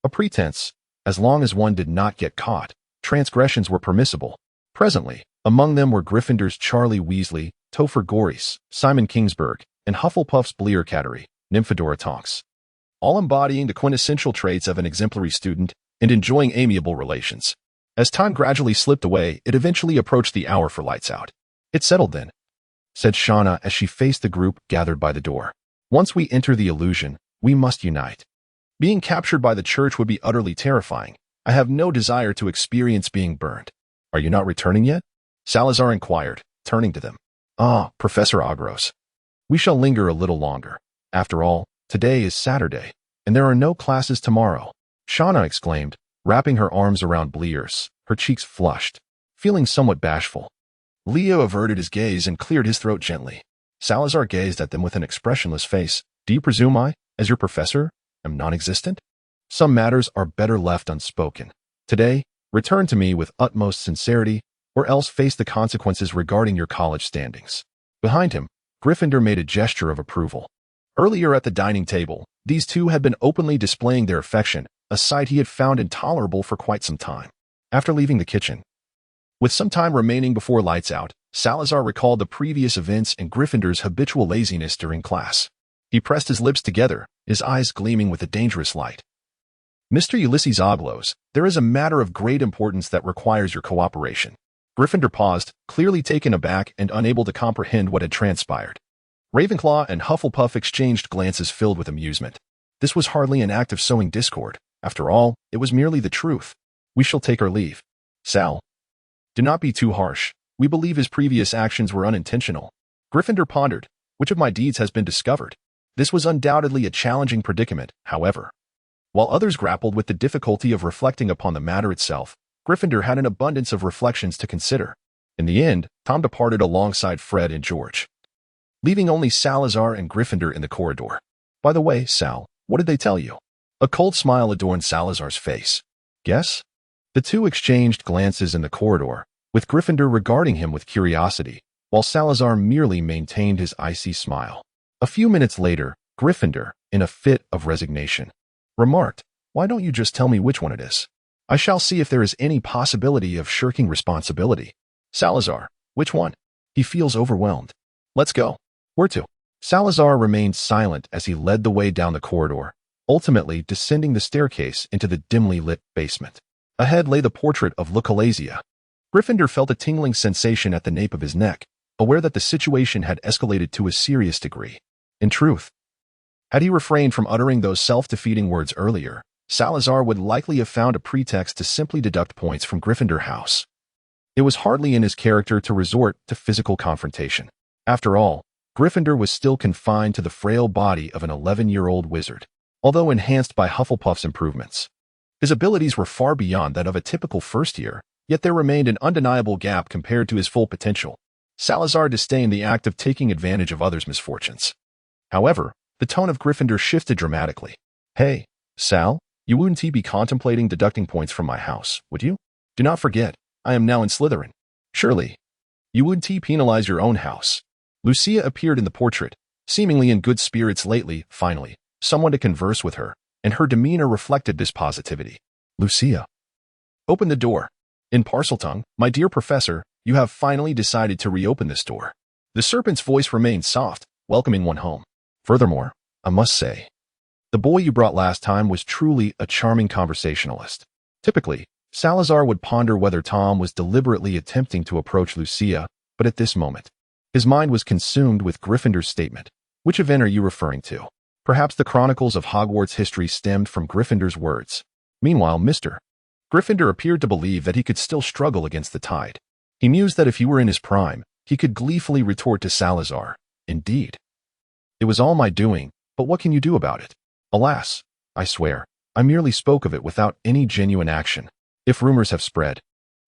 a pretense. As long as one did not get caught, transgressions were permissible. Presently, among them were Gryffindor's Charlie Weasley, Topher Gorees, Simon Kingsburg, and Hufflepuff's Bleer Cattery, Nymphadora Tonks, all embodying the quintessential traits of an exemplary student and enjoying amiable relations. As time gradually slipped away, it eventually approached the hour for lights out. "It's settled then," said Shauna as she faced the group gathered by the door. "Once we enter the illusion, we must unite. Being captured by the church would be utterly terrifying. I have no desire to experience being burned." "Are you not returning yet?" Salazar inquired, turning to them. "Ah, Professor Agros. We shall linger a little longer. After all, today is Saturday, and there are no classes tomorrow," Shauna exclaimed, wrapping her arms around Bleer's, her cheeks flushed, feeling somewhat bashful. Leo averted his gaze and cleared his throat gently. Salazar gazed at them with an expressionless face. "Do you presume I, as your professor, am non-existent? Some matters are better left unspoken. Today, return to me with utmost sincerity, or else face the consequences regarding your college standings." Behind him, Gryffindor made a gesture of approval. Earlier at the dining table, these two had been openly displaying their affection, a sight he had found intolerable for quite some time. After leaving the kitchen, with some time remaining before lights out, Salazar recalled the previous events and Gryffindor's habitual laziness during class. He pressed his lips together, his eyes gleaming with a dangerous light. "Mr. Ulysses Oglos, there is a matter of great importance that requires your cooperation." Gryffindor paused, clearly taken aback and unable to comprehend what had transpired. Ravenclaw and Hufflepuff exchanged glances filled with amusement. This was hardly an act of sowing discord. After all, it was merely the truth. We shall take our leave. Sal. Do not be too harsh. We believe his previous actions were unintentional. Gryffindor pondered. Which of my deeds has been discovered? This was undoubtedly a challenging predicament, however. While others grappled with the difficulty of reflecting upon the matter itself, Gryffindor had an abundance of reflections to consider. In the end, Tom departed alongside Fred and George, leaving only Salazar and Gryffindor in the corridor. By the way, Sal, what did they tell you? A cold smile adorned Salazar's face. Guess? The two exchanged glances in the corridor, with Gryffindor regarding him with curiosity, while Salazar merely maintained his icy smile. A few minutes later, Gryffindor, in a fit of resignation, remarked, "Why don't you just tell me which one it is? I shall see if there is any possibility of shirking responsibility." Salazar, which one? He feels overwhelmed. Let's go. Where to? Salazar remained silent as he led the way down the corridor, ultimately descending the staircase into the dimly lit basement. Ahead lay the portrait of Lucrezia. Gryffindor felt a tingling sensation at the nape of his neck, aware that the situation had escalated to a serious degree. In truth, had he refrained from uttering those self-defeating words earlier, Salazar would likely have found a pretext to simply deduct points from Gryffindor House. It was hardly in his character to resort to physical confrontation. After all, Gryffindor was still confined to the frail body of an 11-year-old wizard, although enhanced by Hufflepuff's improvements. His abilities were far beyond that of a typical first year, yet there remained an undeniable gap compared to his full potential. Salazar disdained the act of taking advantage of others' misfortunes. However, the tone of Gryffindor shifted dramatically. Hey, Sal, you wouldn't be contemplating deducting points from my house, would you? Do not forget, I am now in Slytherin. Surely, you wouldn't penalize your own house. Lucia appeared in the portrait, seemingly in good spirits lately, finally, someone to converse with her, and her demeanor reflected this positivity. Lucia. Open the door. In Parseltongue, my dear professor, you have finally decided to reopen this door. The Serpent's voice remained soft, welcoming one home. Furthermore, I must say, the boy you brought last time was truly a charming conversationalist. Typically, Salazar would ponder whether Tom was deliberately attempting to approach Lucia, but at this moment, his mind was consumed with Gryffindor's statement. Which event are you referring to? Perhaps the chronicles of Hogwarts history stemmed from Gryffindor's words. Meanwhile, Mr. Gryffindor appeared to believe that he could still struggle against the tide. He mused that if he were in his prime, he could gleefully retort to Salazar, "Indeed. It was all my doing, but what can you do about it? Alas, I swear, I merely spoke of it without any genuine action. If rumors have spread,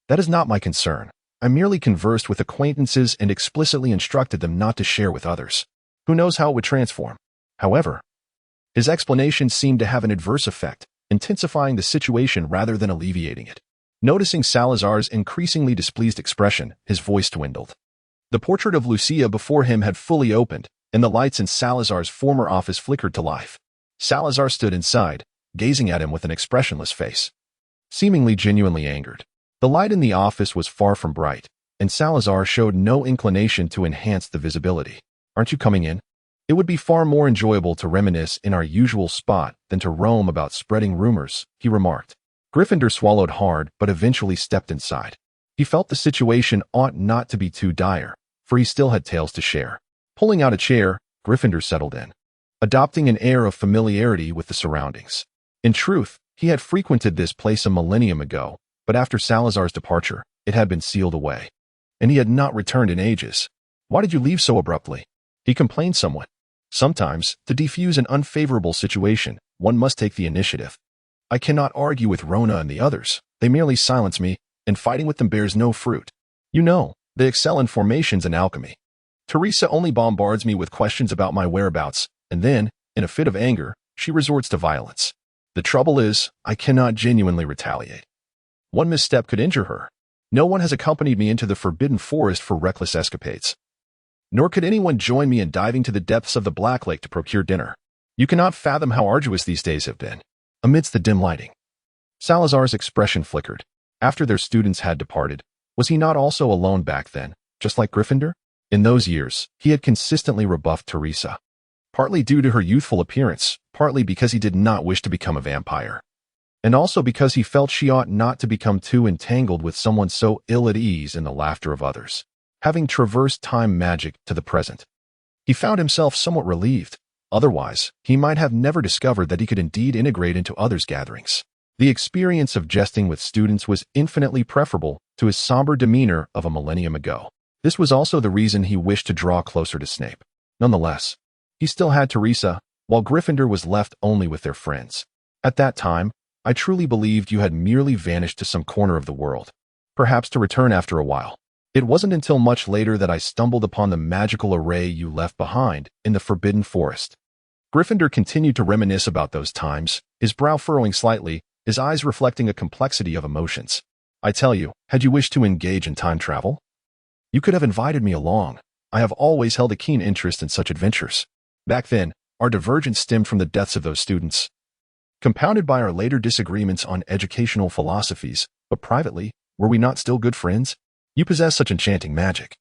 that is not my concern. I merely conversed with acquaintances and explicitly instructed them not to share with others. Who knows how it would transform?" However, his explanation seemed to have an adverse effect, intensifying the situation rather than alleviating it. Noticing Salazar's increasingly displeased expression, his voice dwindled. The portrait of Lucia before him had fully opened, and the lights in Salazar's former office flickered to life. Salazar stood inside, gazing at him with an expressionless face, seemingly genuinely angered. The light in the office was far from bright, and Salazar showed no inclination to enhance the visibility. "Aren't you coming in? It would be far more enjoyable to reminisce in our usual spot than to roam about spreading rumors," he remarked. Gryffindor swallowed hard but eventually stepped inside. He felt the situation ought not to be too dire, for he still had tales to share. Pulling out a chair, Gryffindor settled in, adopting an air of familiarity with the surroundings. In truth, he had frequented this place a millennium ago, but after Salazar's departure, it had been sealed away, and he had not returned in ages. "Why did you leave so abruptly?" he complained somewhat. Sometimes, to defuse an unfavorable situation, one must take the initiative. I cannot argue with Rona and the others. They merely silence me, and fighting with them bears no fruit. You know, they excel in formations and alchemy. Teresa only bombards me with questions about my whereabouts, and then, in a fit of anger, she resorts to violence. The trouble is, I cannot genuinely retaliate. One misstep could injure her. No one has accompanied me into the forbidden forest for reckless escapades. Nor could anyone join me in diving to the depths of the Black Lake to procure dinner. You cannot fathom how arduous these days have been. Amidst the dim lighting, Salazar's expression flickered. After their students had departed, was he not also alone back then, just like Gryffindor? In those years, he had consistently rebuffed Teresa, partly due to her youthful appearance, partly because he did not wish to become a vampire. and also because he felt she ought not to become too entangled with someone so ill at ease in the laughter of others. Having traversed time magic to the present, he found himself somewhat relieved. Otherwise, he might have never discovered that he could indeed integrate into others' gatherings. The experience of jesting with students was infinitely preferable to his somber demeanor of a millennium ago. This was also the reason he wished to draw closer to Snape. Nonetheless, he still had Teresa, while Gryffindor was left only with their friends. At that time, I truly believed you had merely vanished to some corner of the world, perhaps to return after a while. It wasn't until much later that I stumbled upon the magical array you left behind in the Forbidden Forest. Gryffindor continued to reminisce about those times, his brow furrowing slightly, his eyes reflecting a complexity of emotions. I tell you, had you wished to engage in time travel, you could have invited me along. I have always held a keen interest in such adventures. Back then, our divergence stemmed from the deaths of those students, compounded by our later disagreements on educational philosophies, but privately, were we not still good friends? You possess such enchanting magic.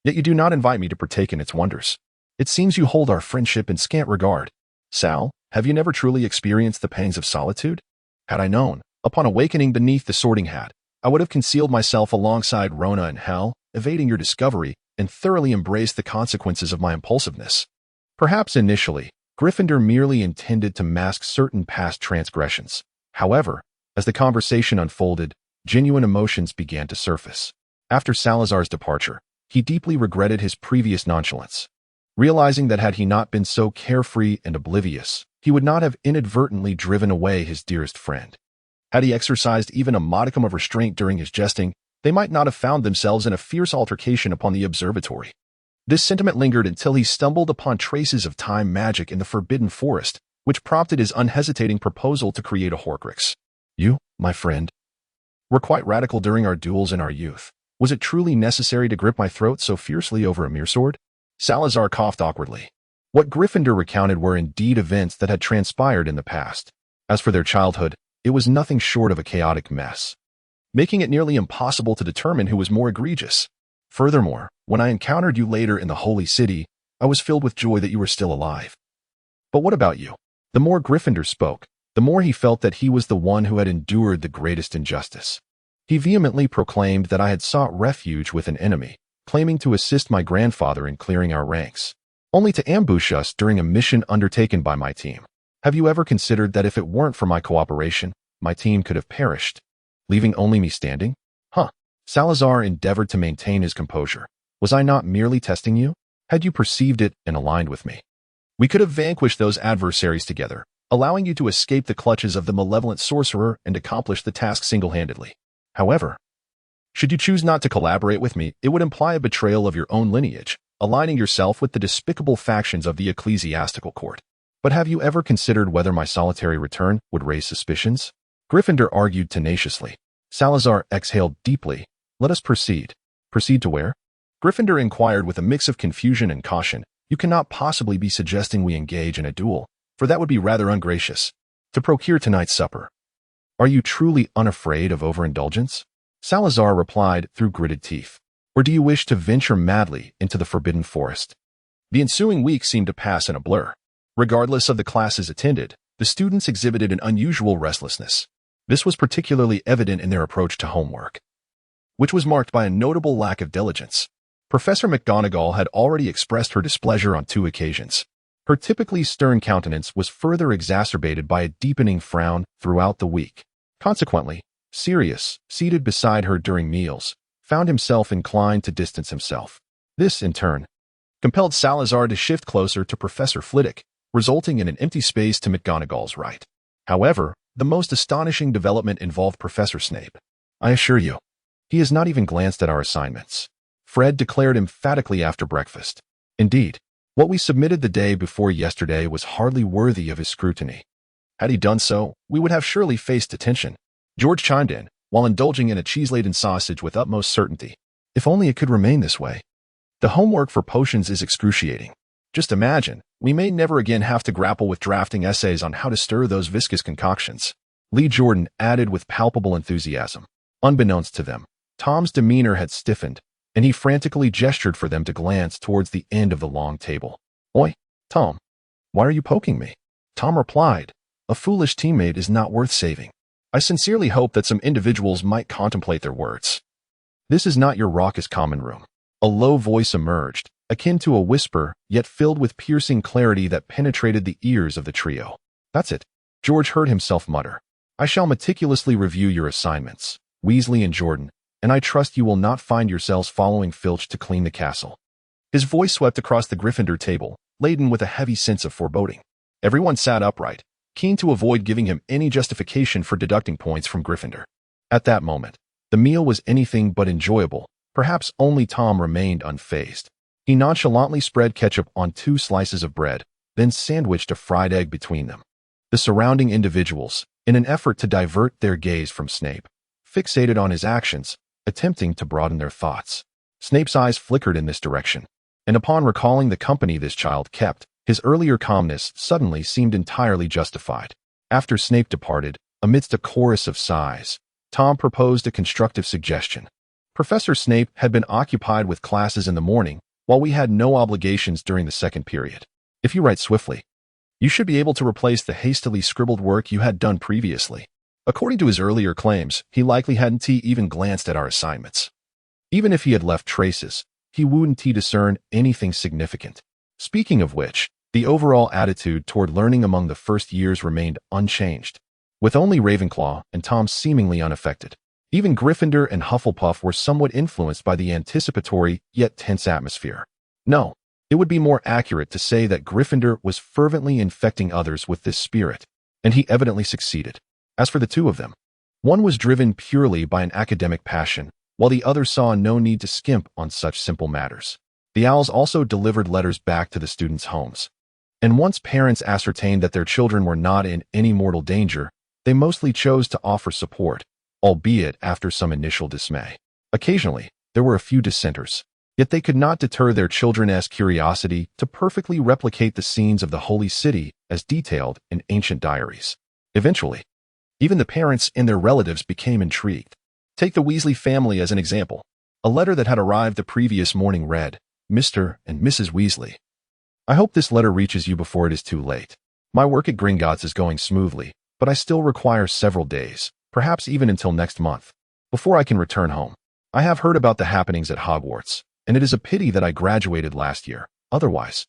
Yet you do not invite me to partake in its wonders. It seems you hold our friendship in scant regard. Sal, have you never truly experienced the pangs of solitude? Had I known, upon awakening beneath the Sorting Hat, I would have concealed myself alongside Rona and Hal, evading your discovery, and thoroughly embraced the consequences of my impulsiveness. Perhaps initially, Gryffindor merely intended to mask certain past transgressions. However, as the conversation unfolded, genuine emotions began to surface. After Salazar's departure, he deeply regretted his previous nonchalance, realizing that had he not been so carefree and oblivious, he would not have inadvertently driven away his dearest friend. Had he exercised even a modicum of restraint during his jesting, they might not have found themselves in a fierce altercation upon the observatory. This sentiment lingered until he stumbled upon traces of time magic in the Forbidden Forest, which prompted his unhesitating proposal to create a Horcrux. You, my friend, were quite radical during our duels in our youth. Was it truly necessary to grip my throat so fiercely over a mere sword? Salazar coughed awkwardly. What Gryffindor recounted were indeed events that had transpired in the past. As for their childhood, it was nothing short of a chaotic mess, making it nearly impossible to determine who was more egregious. Furthermore, when I encountered you later in the Holy City, I was filled with joy that you were still alive. But what about you? The more Gryffindor spoke, the more he felt that he was the one who had endured the greatest injustice. He vehemently proclaimed that I had sought refuge with an enemy, claiming to assist my grandfather in clearing our ranks, only to ambush us during a mission undertaken by my team. Have you ever considered that if it weren't for my cooperation, my team could have perished, leaving only me standing? Salazar endeavored to maintain his composure. Was I not merely testing you? Had you perceived it and aligned with me, we could have vanquished those adversaries together, allowing you to escape the clutches of the malevolent sorcerer and accomplish the task single-handedly. However, should you choose not to collaborate with me, it would imply a betrayal of your own lineage, aligning yourself with the despicable factions of the ecclesiastical court. But have you ever considered whether my solitary return would raise suspicions? Gryffindor argued tenaciously. Salazar exhaled deeply. Let us proceed. Proceed to where? Gryffindor inquired with a mix of confusion and caution. You cannot possibly be suggesting we engage in a duel, for that would be rather ungracious. To procure tonight's supper. Are you truly unafraid of overindulgence? Salazar replied through gritted teeth. Or do you wish to venture madly into the Forbidden Forest? The ensuing week seemed to pass in a blur. Regardless of the classes attended, the students exhibited an unusual restlessness. This was particularly evident in their approach to homework, which was marked by a notable lack of diligence. Professor McGonagall had already expressed her displeasure on 2 occasions. Her typically stern countenance was further exacerbated by a deepening frown throughout the week. Consequently, Sirius, seated beside her during meals, found himself inclined to distance himself. This, in turn, compelled Salazar to shift closer to Professor Flitwick, resulting in an empty space to McGonagall's right. However, the most astonishing development involved Professor Snape. I assure you, he has not even glanced at our assignments, Fred declared emphatically after breakfast. Indeed, what we submitted the day before yesterday was hardly worthy of his scrutiny. Had he done so, we would have surely faced detention. George chimed in, while indulging in a cheese-laden sausage with utmost certainty. If only it could remain this way. The homework for potions is excruciating. Just imagine, we may never again have to grapple with drafting essays on how to stir those viscous concoctions. Lee Jordan added with palpable enthusiasm. Unbeknownst to them, Tom's demeanor had stiffened, and he frantically gestured for them to glance towards the end of the long table. Oi, Tom, why are you poking me? Tom replied, A foolish teammate is not worth saving. I sincerely hope that some individuals might contemplate their words. This is not your raucous common room. A low voice emerged, akin to a whisper, yet filled with piercing clarity that penetrated the ears of the trio. That's it, George heard himself mutter. I shall meticulously review your assignments, Weasley and Jordan, and I trust you will not find yourselves following Filch to clean the castle. His voice swept across the Gryffindor table, laden with a heavy sense of foreboding. Everyone sat upright, keen to avoid giving him any justification for deducting points from Gryffindor. At that moment, the meal was anything but enjoyable. Perhaps only Tom remained unfazed. He nonchalantly spread ketchup on 2 slices of bread, then sandwiched a fried egg between them. The surrounding individuals, in an effort to divert their gaze from Snape, fixated on his actions, attempting to broaden their thoughts. Snape's eyes flickered in this direction, and upon recalling the company this child kept, his earlier calmness suddenly seemed entirely justified. After Snape departed, amidst a chorus of sighs, Tom proposed a constructive suggestion. Professor Snape had been occupied with classes in the morning, while we had no obligations during the second period. If you write swiftly, you should be able to replace the hastily scribbled work you had done previously. According to his earlier claims, he likely hadn't even glanced at our assignments. Even if he had left traces, he wouldn't discern anything significant. Speaking of which, the overall attitude toward learning among the first years remained unchanged, with only Ravenclaw and Tom seemingly unaffected. Even Gryffindor and Hufflepuff were somewhat influenced by the anticipatory yet tense atmosphere. No, it would be more accurate to say that Gryffindor was fervently infecting others with this spirit, and he evidently succeeded. As for the two of them, one was driven purely by an academic passion, while the other saw no need to skimp on such simple matters. The Owls also delivered letters back to the students' homes, and once parents ascertained that their children were not in any mortal danger, they mostly chose to offer support, albeit after some initial dismay. Occasionally, there were a few dissenters, yet they could not deter their children's curiosity to perfectly replicate the scenes of the Holy City as detailed in ancient diaries. Eventually, even the parents and their relatives became intrigued. Take the Weasley family as an example. A letter that had arrived the previous morning read, Mr. and Mrs. Weasley. I hope this letter reaches you before it is too late. My work at Gringotts is going smoothly, but I still require several days, perhaps even until next month, before I can return home. I have heard about the happenings at Hogwarts, and it is a pity that I graduated last year. Otherwise,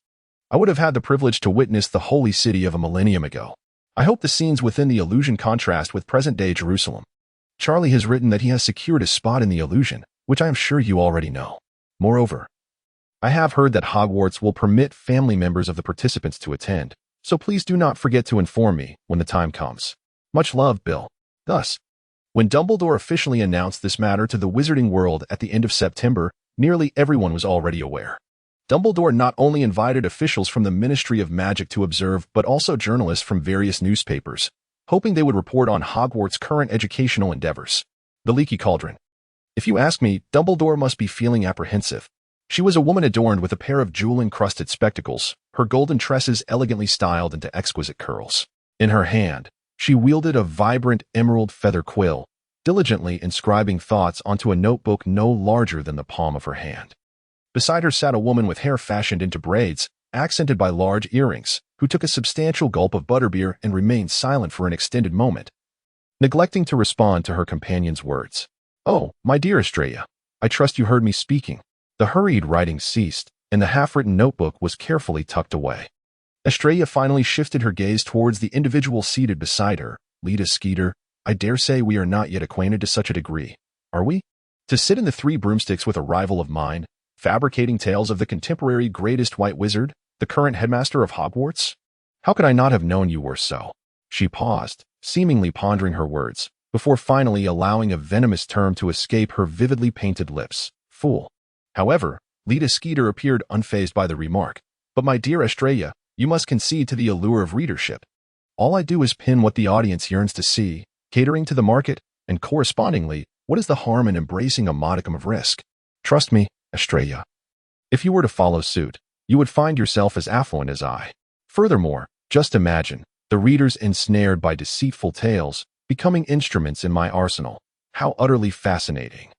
I would have had the privilege to witness the holy city of a millennium ago. I hope the scenes within the illusion contrast with present-day Jerusalem. Charlie has written that he has secured a spot in the illusion, which I am sure you already know. Moreover, I have heard that Hogwarts will permit family members of the participants to attend, so please do not forget to inform me when the time comes. Much love, Bill. Thus, when Dumbledore officially announced this matter to the wizarding world at the end of September, nearly everyone was already aware. Dumbledore not only invited officials from the Ministry of Magic to observe, but also journalists from various newspapers, hoping they would report on Hogwarts' current educational endeavors. The Leaky Cauldron. If you ask me, Dumbledore must be feeling apprehensive. She was a woman adorned with a pair of jewel-encrusted spectacles, her golden tresses elegantly styled into exquisite curls. In her hand, she wielded a vibrant emerald feather quill, diligently inscribing thoughts onto a notebook no larger than the palm of her hand. Beside her sat a woman with hair fashioned into braids, accented by large earrings, who took a substantial gulp of butterbeer and remained silent for an extended moment, neglecting to respond to her companion's words. Oh, my dear Estrella, I trust you heard me speaking. The hurried writing ceased, and the half-written notebook was carefully tucked away. Estrella finally shifted her gaze towards the individual seated beside her. Lita Skeeter, I dare say we are not yet acquainted to such a degree, are we? To sit in the Three Broomsticks with a rival of mine, fabricating tales of the contemporary greatest white wizard, the current headmaster of Hogwarts? How could I not have known you were so? She paused, seemingly pondering her words, before finally allowing a venomous term to escape her vividly painted lips. Fool. However, Lita Skeeter appeared unfazed by the remark. But my dear Estrella, you must concede to the allure of readership. All I do is pin what the audience yearns to see, catering to the market, and correspondingly, what is the harm in embracing a modicum of risk? Trust me, Estrella. If you were to follow suit, you would find yourself as affluent as I. Furthermore, just imagine, the readers ensnared by deceitful tales, becoming instruments in my arsenal. How utterly fascinating.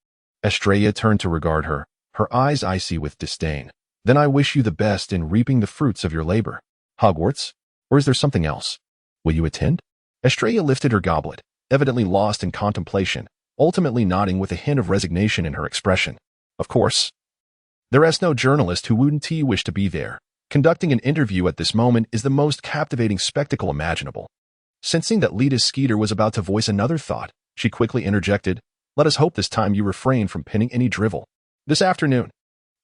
Estrella turned to regard her, her eyes icy with disdain. Then I wish you the best in reaping the fruits of your labor. Hogwarts? Or is there something else? Will you attend? Estrella lifted her goblet, evidently lost in contemplation, ultimately nodding with a hint of resignation in her expression. Of course. There is no journalist who wouldn't wish to be there. Conducting an interview at this moment is the most captivating spectacle imaginable. Sensing that Lita Skeeter was about to voice another thought, she quickly interjected, "Let us hope this time you refrain from pinning any drivel. This afternoon."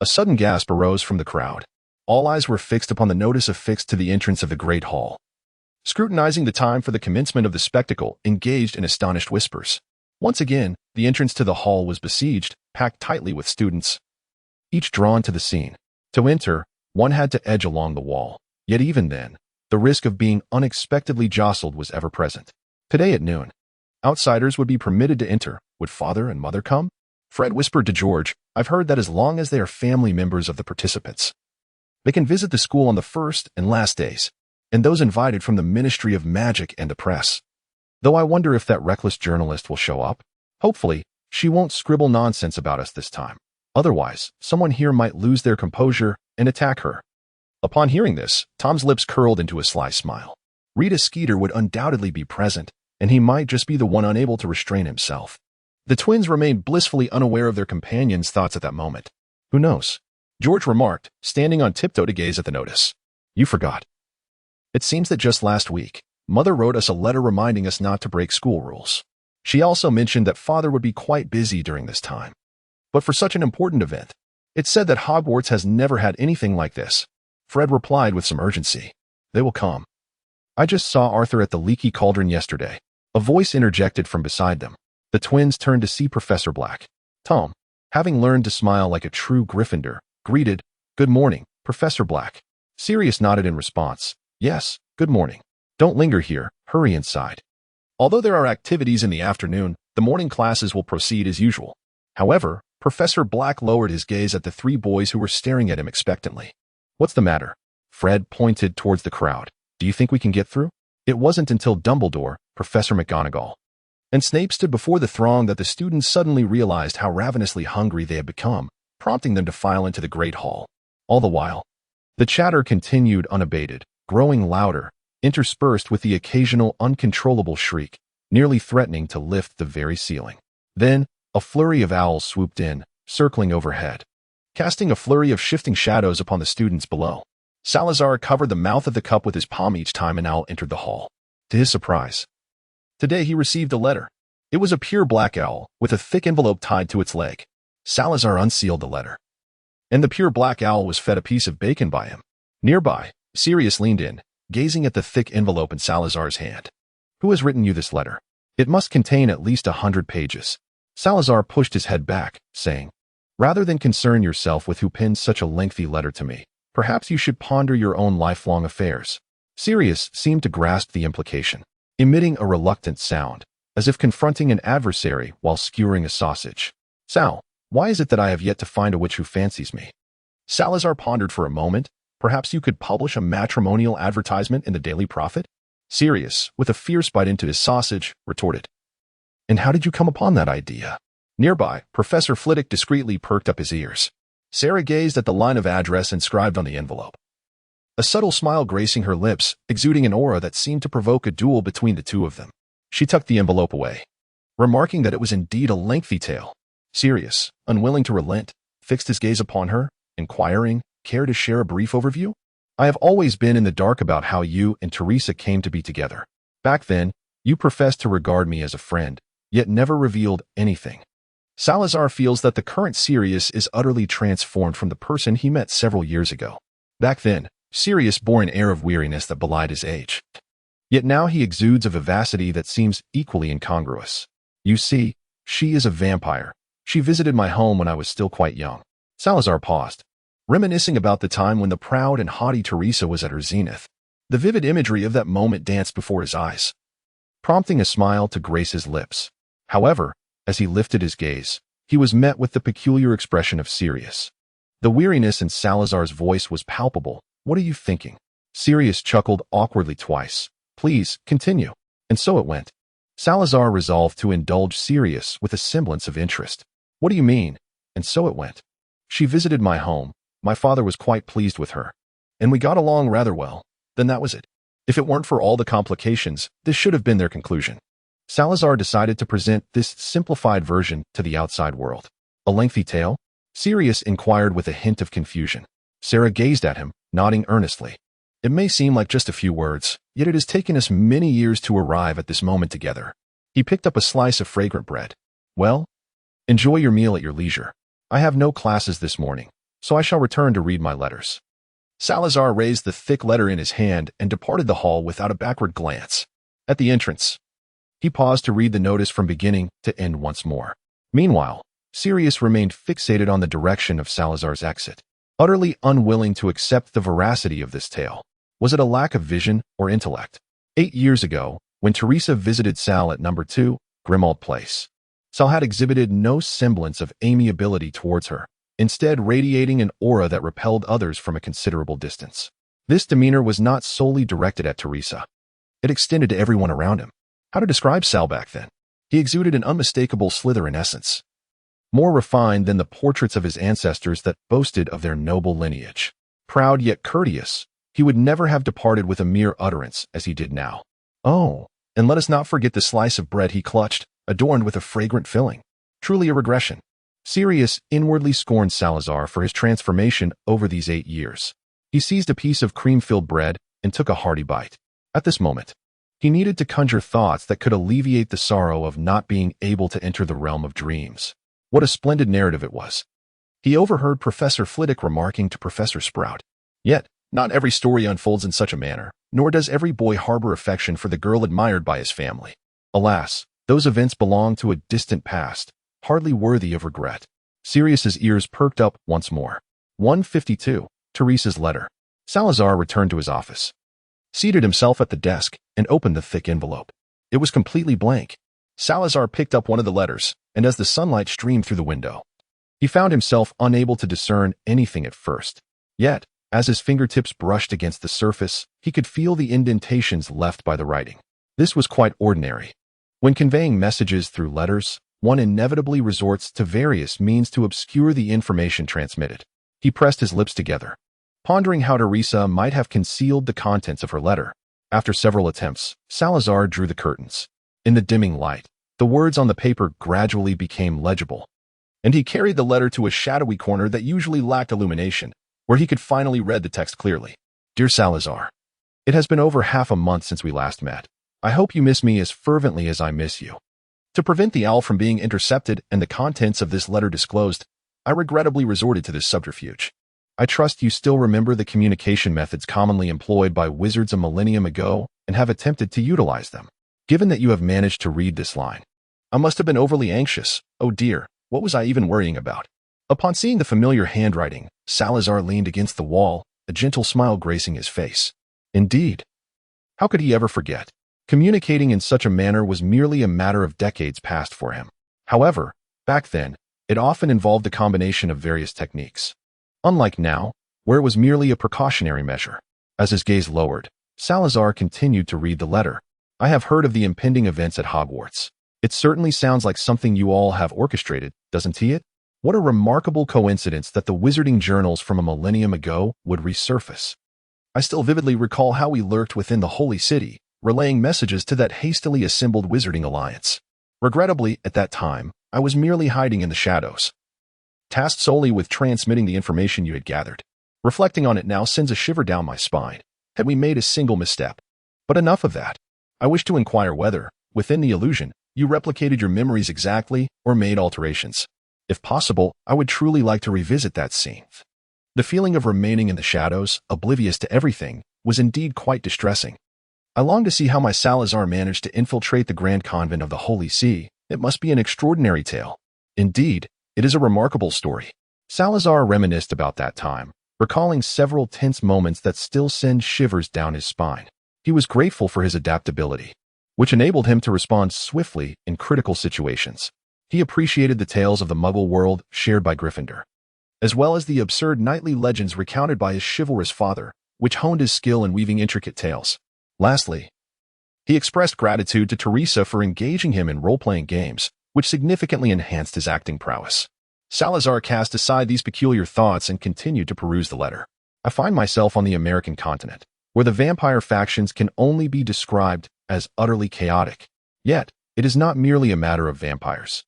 A sudden gasp arose from the crowd. All eyes were fixed upon the notice affixed to the entrance of the great hall. Scrutinizing the time for the commencement of the spectacle, engaged in astonished whispers. Once again, the entrance to the hall was besieged, packed tightly with students, each drawn to the scene. To enter, one had to edge along the wall. Yet even then, the risk of being unexpectedly jostled was ever present. Today at noon, outsiders would be permitted to enter. Would father and mother come? Fred whispered to George, "I've heard that as long as they are family members of the participants, they can visit the school on the first and last days, and those invited from the Ministry of Magic and the press. Though I wonder if that reckless journalist will show up. Hopefully, she won't scribble nonsense about us this time. Otherwise, someone here might lose their composure and attack her." Upon hearing this, Tom's lips curled into a sly smile. Rita Skeeter would undoubtedly be present, and he might just be the one unable to restrain himself. The twins remained blissfully unaware of their companion's thoughts at that moment. "Who knows?" George remarked, standing on tiptoe to gaze at the notice. "You forgot. It seems that just last week, Mother wrote us a letter reminding us not to break school rules. She also mentioned that Father would be quite busy during this time. But for such an important event, it said that Hogwarts has never had anything like this." Fred replied with some urgency. "They will come. I just saw Arthur at the Leaky Cauldron yesterday." A voice interjected from beside them. The twins turned to see Professor Black. Tom, having learned to smile like a true Gryffindor, greeted, "Good morning, Professor Black." Sirius nodded in response. "Yes, good morning. Don't linger here, hurry inside." Although there are activities in the afternoon, the morning classes will proceed as usual. However, Professor Black lowered his gaze at the three boys who were staring at him expectantly. "What's the matter?" Fred pointed towards the crowd. "Do you think we can get through?" It wasn't until Dumbledore, Professor McGonagall, and Snape stood before the throng that the students suddenly realized how ravenously hungry they had become, prompting them to file into the great hall. All the while, the chatter continued unabated, growing louder, interspersed with the occasional uncontrollable shriek, nearly threatening to lift the very ceiling. Then, a flurry of owls swooped in, circling overhead, casting a flurry of shifting shadows upon the students below. Salazar covered the mouth of the cup with his palm each time an owl entered the hall. To his surprise, today he received a letter. It was a pure black owl, with a thick envelope tied to its leg. Salazar unsealed the letter, and the pure black owl was fed a piece of bacon by him. Nearby, Sirius leaned in, gazing at the thick envelope in Salazar's hand. "Who has written you this letter? It must contain at least 100 pages. Salazar pushed his head back, saying, "Rather than concern yourself with who penned such a lengthy letter to me, perhaps you should ponder your own lifelong affairs." Sirius seemed to grasp the implication, emitting a reluctant sound, as if confronting an adversary while skewering a sausage. "Sal, why is it that I have yet to find a witch who fancies me?" Salazar pondered for a moment. "Perhaps you could publish a matrimonial advertisement in the Daily Prophet?" Sirius, with a fierce bite into his sausage, retorted, "And how did you come upon that idea?" Nearby, Professor Flitwick discreetly perked up his ears. Sarah gazed at the line of address inscribed on the envelope, a subtle smile gracing her lips, exuding an aura that seemed to provoke a duel between the two of them. She tucked the envelope away, remarking that it was indeed a lengthy tale. Sirius, unwilling to relent, fixed his gaze upon her, inquiring, "Care to share a brief overview? I have always been in the dark about how you and Teresa came to be together. Back then, you professed to regard me as a friend, yet never revealed anything." Salazar feels that the current Sirius is utterly transformed from the person he met several years ago. Back then, Sirius bore an air of weariness that belied his age. Yet now he exudes a vivacity that seems equally incongruous. "You see, she is a vampire. She visited my home when I was still quite young." Salazar paused, reminiscing about the time when the proud and haughty Teresa was at her zenith. The vivid imagery of that moment danced before his eyes, prompting a smile to grace his lips. However, as he lifted his gaze, he was met with the peculiar expression of Sirius. The weariness in Salazar's voice was palpable. "What are you thinking?" Sirius chuckled awkwardly twice. "Please, continue." And so it went. Salazar resolved to indulge Sirius with a semblance of interest. "What do you mean?" "And so it went. She visited my home. My father was quite pleased with her, and we got along rather well. Then that was it. If it weren't for all the complications, this should have been their conclusion. Salazar decided to present this simplified version to the outside world. A lengthy tale? Sirius inquired with a hint of confusion. Sarah gazed at him, nodding earnestly. It may seem like just a few words, yet it has taken us many years to arrive at this moment together. He picked up a slice of fragrant bread. Well, enjoy your meal at your leisure. I have no classes this morning, so I shall return to read my letters. Salazar raised the thick letter in his hand and departed the hall without a backward glance. At the entrance, he paused to read the notice from beginning to end once more. Meanwhile, Sirius remained fixated on the direction of Salazar's exit, utterly unwilling to accept the veracity of this tale. Was it a lack of vision or intellect? 8 years ago, when Teresa visited Sal at number 2, Grimmauld Place, Sal had exhibited no semblance of amiability towards her, instead radiating an aura that repelled others from a considerable distance. This demeanor was not solely directed at Teresa. It extended to everyone around him. How to describe Sal back then? He exuded an unmistakable Slytherin essence, more refined than the portraits of his ancestors that boasted of their noble lineage. Proud yet courteous, he would never have departed with a mere utterance as he did now. Oh, and let us not forget the slice of bread he clutched, adorned with a fragrant filling. Truly a regression. Sirius inwardly scorned Salazar for his transformation over these 8 years. He seized a piece of cream-filled bread and took a hearty bite. At this moment, he needed to conjure thoughts that could alleviate the sorrow of not being able to enter the realm of dreams. What a splendid narrative it was. He overheard Professor Flitwick remarking to Professor Sprout. Yet, not every story unfolds in such a manner, nor does every boy harbor affection for the girl admired by his family. Alas, those events belong to a distant past, hardly worthy of regret. Sirius's ears perked up once more. 152, Teresa's letter. Salazar returned to his office, seated himself at the desk, and opened the thick envelope. It was completely blank. Salazar picked up one of the letters, and as the sunlight streamed through the window, he found himself unable to discern anything at first. Yet, as his fingertips brushed against the surface, he could feel the indentations left by the writing. This was quite ordinary. When conveying messages through letters, one inevitably resorts to various means to obscure the information transmitted. He pressed his lips together, pondering how Teresa might have concealed the contents of her letter. After several attempts, Salazar drew the curtains. In the dimming light, the words on the paper gradually became legible, and he carried the letter to a shadowy corner that usually lacked illumination, where he could finally read the text clearly. Dear Salazar, it has been over half a month since we last met. I hope you miss me as fervently as I miss you. To prevent the owl from being intercepted and the contents of this letter disclosed, I regrettably resorted to this subterfuge. I trust you still remember the communication methods commonly employed by wizards a millennium ago and have attempted to utilize them. Given that you have managed to read this line, I must have been overly anxious. Oh dear, what was I even worrying about? Upon seeing the familiar handwriting, Salazar leaned against the wall, a gentle smile gracing his face. Indeed, how could he ever forget? Communicating in such a manner was merely a matter of decades past for him. However, back then, it often involved a combination of various techniques. Unlike now, where it was merely a precautionary measure. As his gaze lowered, Salazar continued to read the letter. I have heard of the impending events at Hogwarts. It certainly sounds like something you all have orchestrated, doesn't it? What a remarkable coincidence that the wizarding journals from a millennium ago would resurface. I still vividly recall how we lurked within the holy city, relaying messages to that hastily assembled wizarding alliance. Regrettably, at that time, I was merely hiding in the shadows, tasked solely with transmitting the information you had gathered. Reflecting on it now sends a shiver down my spine. Had we made a single misstep? But enough of that. I wish to inquire whether, within the illusion, you replicated your memories exactly or made alterations. If possible, I would truly like to revisit that scene. The feeling of remaining in the shadows, oblivious to everything, was indeed quite distressing. I long to see how my Salazar managed to infiltrate the Grand Convent of the Holy See. It must be an extraordinary tale. Indeed, it is a remarkable story. Salazar reminisced about that time, recalling several tense moments that still send shivers down his spine. He was grateful for his adaptability, which enabled him to respond swiftly in critical situations. He appreciated the tales of the Muggle world shared by Gryffindor, as well as the absurd knightly legends recounted by his chivalrous father, which honed his skill in weaving intricate tales. Lastly, he expressed gratitude to Teresa for engaging him in role-playing games, which significantly enhanced his acting prowess. Salazar cast aside these peculiar thoughts and continued to peruse the letter. I find myself on the American continent, where the vampire factions can only be described as utterly chaotic. Yet, it is not merely a matter of vampires.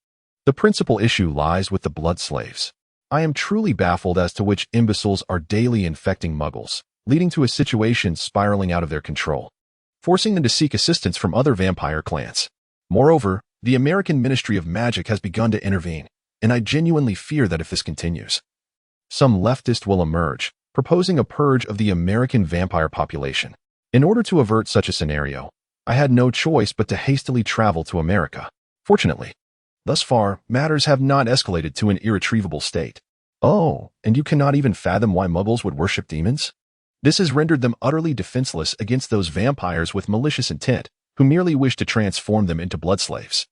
The principal issue lies with the blood slaves. I am truly baffled as to which imbeciles are daily infecting muggles, leading to a situation spiraling out of their control, forcing them to seek assistance from other vampire clans. Moreover, the American Ministry of Magic has begun to intervene, and I genuinely fear that if this continues, some leftist will emerge, proposing a purge of the American vampire population. In order to avert such a scenario, I had no choice but to hastily travel to America. Fortunately, thus far, matters have not escalated to an irretrievable state. Oh, and you cannot even fathom why muggles would worship demons? This has rendered them utterly defenseless against those vampires with malicious intent, who merely wish to transform them into blood slaves.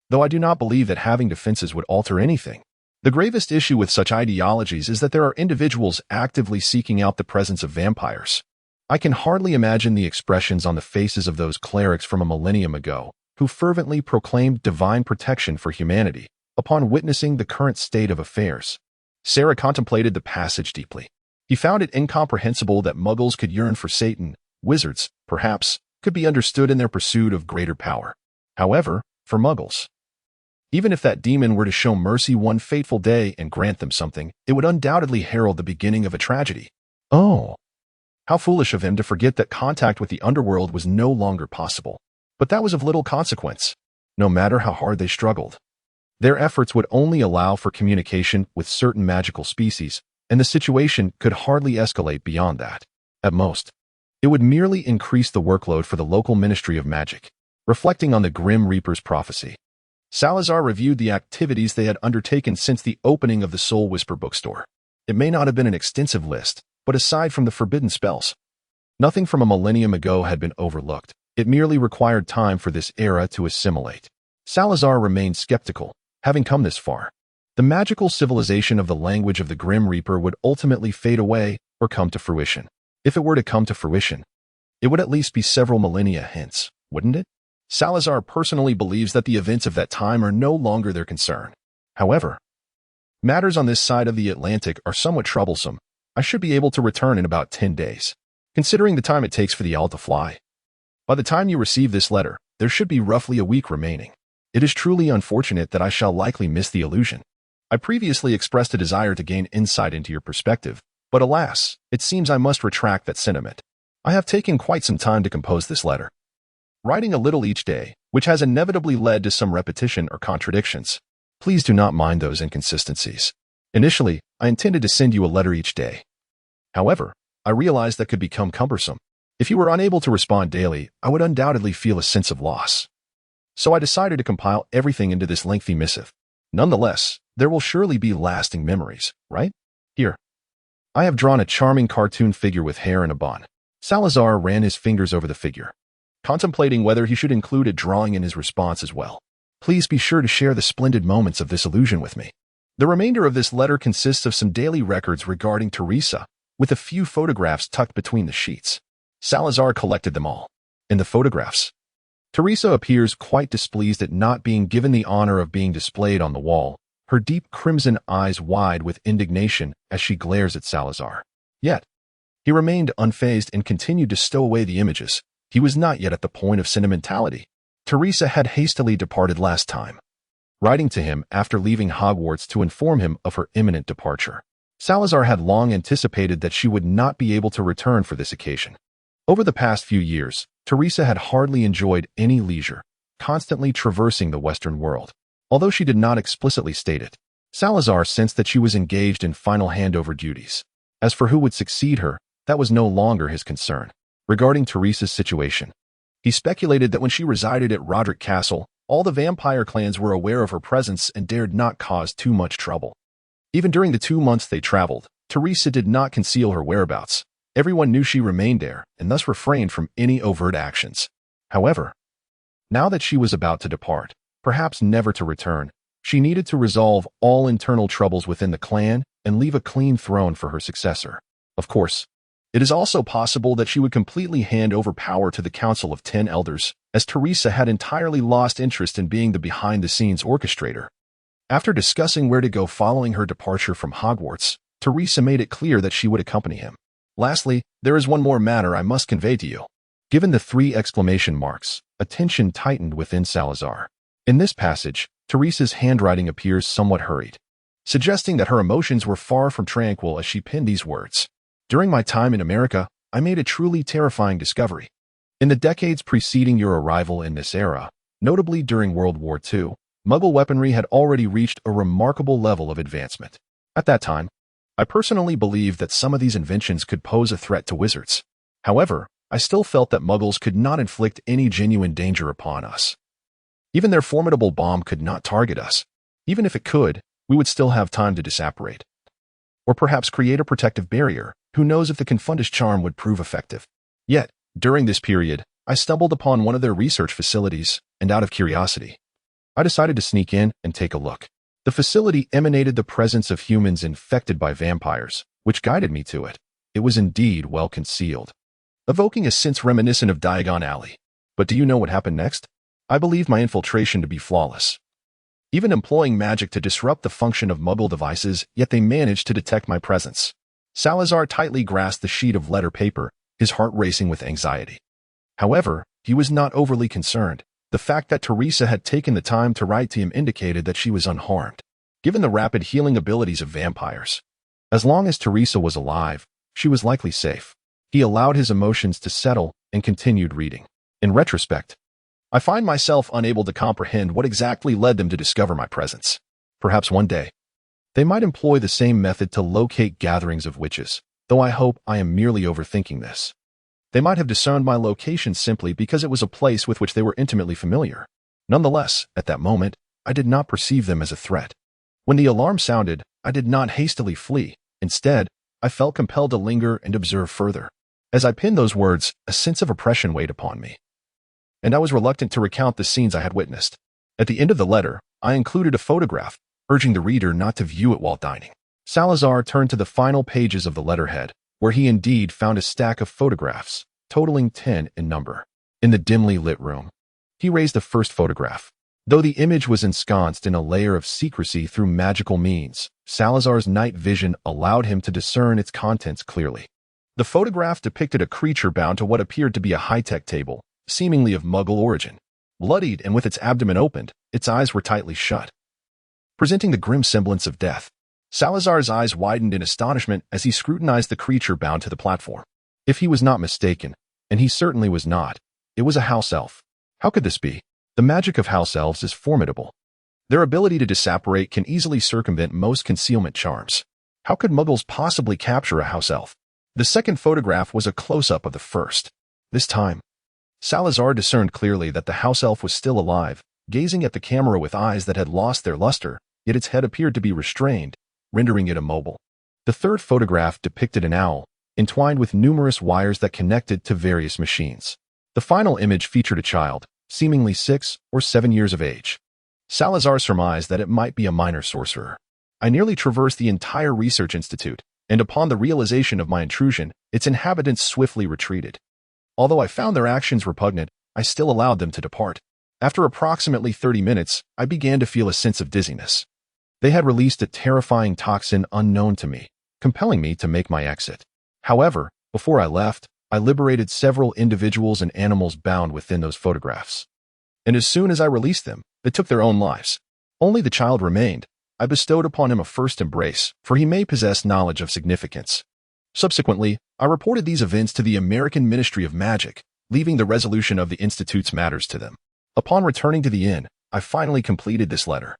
Though I do not believe that having defenses would alter anything. The gravest issue with such ideologies is that there are individuals actively seeking out the presence of vampires. I can hardly imagine the expressions on the faces of those clerics from a millennium ago, who fervently proclaimed divine protection for humanity, upon witnessing the current state of affairs. Sarah contemplated the passage deeply. He found it incomprehensible that muggles could yearn for Satan. Wizards, perhaps, could be understood in their pursuit of greater power. However, for muggles, even if that demon were to show mercy one fateful day and grant them something, it would undoubtedly herald the beginning of a tragedy. Oh, how foolish of him to forget that contact with the underworld was no longer possible. But that was of little consequence, no matter how hard they struggled. Their efforts would only allow for communication with certain magical species, and the situation could hardly escalate beyond that. At most, it would merely increase the workload for the local Ministry of Magic. Reflecting on the Grim Reaper's prophecy, Salazar reviewed the activities they had undertaken since the opening of the Soul Whisper bookstore. It may not have been an extensive list, but aside from the forbidden spells, nothing from a millennium ago had been overlooked. It merely required time for this era to assimilate. Salazar remained skeptical, having come this far. The magical civilization of the language of the Grim Reaper would ultimately fade away or come to fruition. If it were to come to fruition, it would at least be several millennia hence, wouldn't it? Salazar personally believes that the events of that time are no longer their concern. However, matters on this side of the Atlantic are somewhat troublesome. I should be able to return in about 10 days, considering the time it takes for the owl to fly. By the time you receive this letter, there should be roughly a week remaining. It is truly unfortunate that I shall likely miss the illusion. I previously expressed a desire to gain insight into your perspective, but alas, it seems I must retract that sentiment. I have taken quite some time to compose this letter, writing a little each day, which has inevitably led to some repetition or contradictions. Please do not mind those inconsistencies. Initially, I intended to send you a letter each day. However, I realized that could become cumbersome. If you were unable to respond daily, I would undoubtedly feel a sense of loss. So I decided to compile everything into this lengthy missive. Nonetheless, there will surely be lasting memories, right? Here, I have drawn a charming cartoon figure with hair and a bun. Salazar ran his fingers over the figure, contemplating whether he should include a drawing in his response as well. Please be sure to share the splendid moments of this illusion with me. The remainder of this letter consists of some daily records regarding Teresa, with a few photographs tucked between the sheets. Salazar collected them all. In the photographs, Teresa appears quite displeased at not being given the honor of being displayed on the wall, her deep crimson eyes wide with indignation as she glares at Salazar. Yet, he remained unfazed and continued to stow away the images. He was not yet at the point of sentimentality. Teresa had hastily departed last time, writing to him after leaving Hogwarts to inform him of her imminent departure. Salazar had long anticipated that she would not be able to return for this occasion. Over the past few years, Teresa had hardly enjoyed any leisure, constantly traversing the Western world. Although she did not explicitly state it, Salazar sensed that she was engaged in final handover duties. As for who would succeed her, that was no longer his concern. Regarding Teresa's situation, he speculated that when she resided at Roderick Castle, all the vampire clans were aware of her presence and dared not cause too much trouble. Even during the 2 months they traveled, Teresa did not conceal her whereabouts. Everyone knew she remained there, and thus refrained from any overt actions. However, now that she was about to depart, perhaps never to return, she needed to resolve all internal troubles within the clan and leave a clean throne for her successor. Of course, it is also possible that she would completely hand over power to the Council of 10 Elders, as Teresa had entirely lost interest in being the behind-the-scenes orchestrator. After discussing where to go following her departure from Hogwarts, Teresa made it clear that she would accompany him. Lastly, there is one more matter I must convey to you. Given the 3 exclamation marks, attention tightened within Salazar. In this passage, Teresa's handwriting appears somewhat hurried, suggesting that her emotions were far from tranquil as she penned these words. During my time in America, I made a truly terrifying discovery. In the decades preceding your arrival in this era, notably during World War II, Muggle weaponry had already reached a remarkable level of advancement. At that time, I personally believed that some of these inventions could pose a threat to wizards. However, I still felt that Muggles could not inflict any genuine danger upon us. Even their formidable bomb could not target us. Even if it could, we would still have time to disapparate. Or perhaps create a protective barrier. Who knows if the confrontation charm would prove effective. Yet, during this period, I stumbled upon one of their research facilities, and out of curiosity, I decided to sneak in and take a look. The facility emanated the presence of humans infected by vampires, which guided me to it. It was indeed well concealed, evoking a sense reminiscent of Diagon Alley. But do you know what happened next? I believed my infiltration to be flawless, even employing magic to disrupt the function of Muggle devices, yet they managed to detect my presence. Salazar tightly grasped the sheet of letter paper, his heart racing with anxiety. However, he was not overly concerned. The fact that Teresa had taken the time to write to him indicated that she was unharmed, given the rapid healing abilities of vampires. As long as Teresa was alive, she was likely safe. He allowed his emotions to settle and continued reading. In retrospect, I find myself unable to comprehend what exactly led them to discover my presence. Perhaps one day, they might employ the same method to locate gatherings of witches, though I hope I am merely overthinking this. They might have discerned my location simply because it was a place with which they were intimately familiar. Nonetheless, at that moment, I did not perceive them as a threat. When the alarm sounded, I did not hastily flee. Instead, I felt compelled to linger and observe further. As I penned those words, a sense of oppression weighed upon me, and I was reluctant to recount the scenes I had witnessed. At the end of the letter, I included a photograph, urging the reader not to view it while dining. Salazar turned to the final pages of the letterhead, where he indeed found a stack of photographs, totaling 10 in number. In the dimly lit room, he raised the first photograph. Though the image was ensconced in a layer of secrecy through magical means, Salazar's night vision allowed him to discern its contents clearly. The photograph depicted a creature bound to what appeared to be a high-tech table, seemingly of Muggle origin. Bloodied and with its abdomen opened, its eyes were tightly shut, presenting the grim semblance of death. Salazar's eyes widened in astonishment as he scrutinized the creature bound to the platform. If he was not mistaken, and he certainly was not, it was a house elf. How could this be? The magic of house elves is formidable. Their ability to disapparate can easily circumvent most concealment charms. How could Muggles possibly capture a house elf? The second photograph was a close-up of the first. This time, Salazar discerned clearly that the house elf was still alive, gazing at the camera with eyes that had lost their luster, yet its head appeared to be restrained, rendering it immobile. The third photograph depicted an owl, entwined with numerous wires that connected to various machines. The final image featured a child, seemingly 6 or 7 years of age. Salazar surmised that it might be a minor sorcerer. I nearly traversed the entire research institute, and upon the realization of my intrusion, its inhabitants swiftly retreated. Although I found their actions repugnant, I still allowed them to depart. After approximately 30 minutes, I began to feel a sense of dizziness. They had released a terrifying toxin unknown to me, compelling me to make my exit. However, before I left, I liberated several individuals and animals bound within those photographs. And as soon as I released them, they took their own lives. Only the child remained. I bestowed upon him a first embrace, for he may possess knowledge of significance. Subsequently, I reported these events to the American Ministry of Magic, leaving the resolution of the Institute's matters to them. Upon returning to the inn, I finally completed this letter.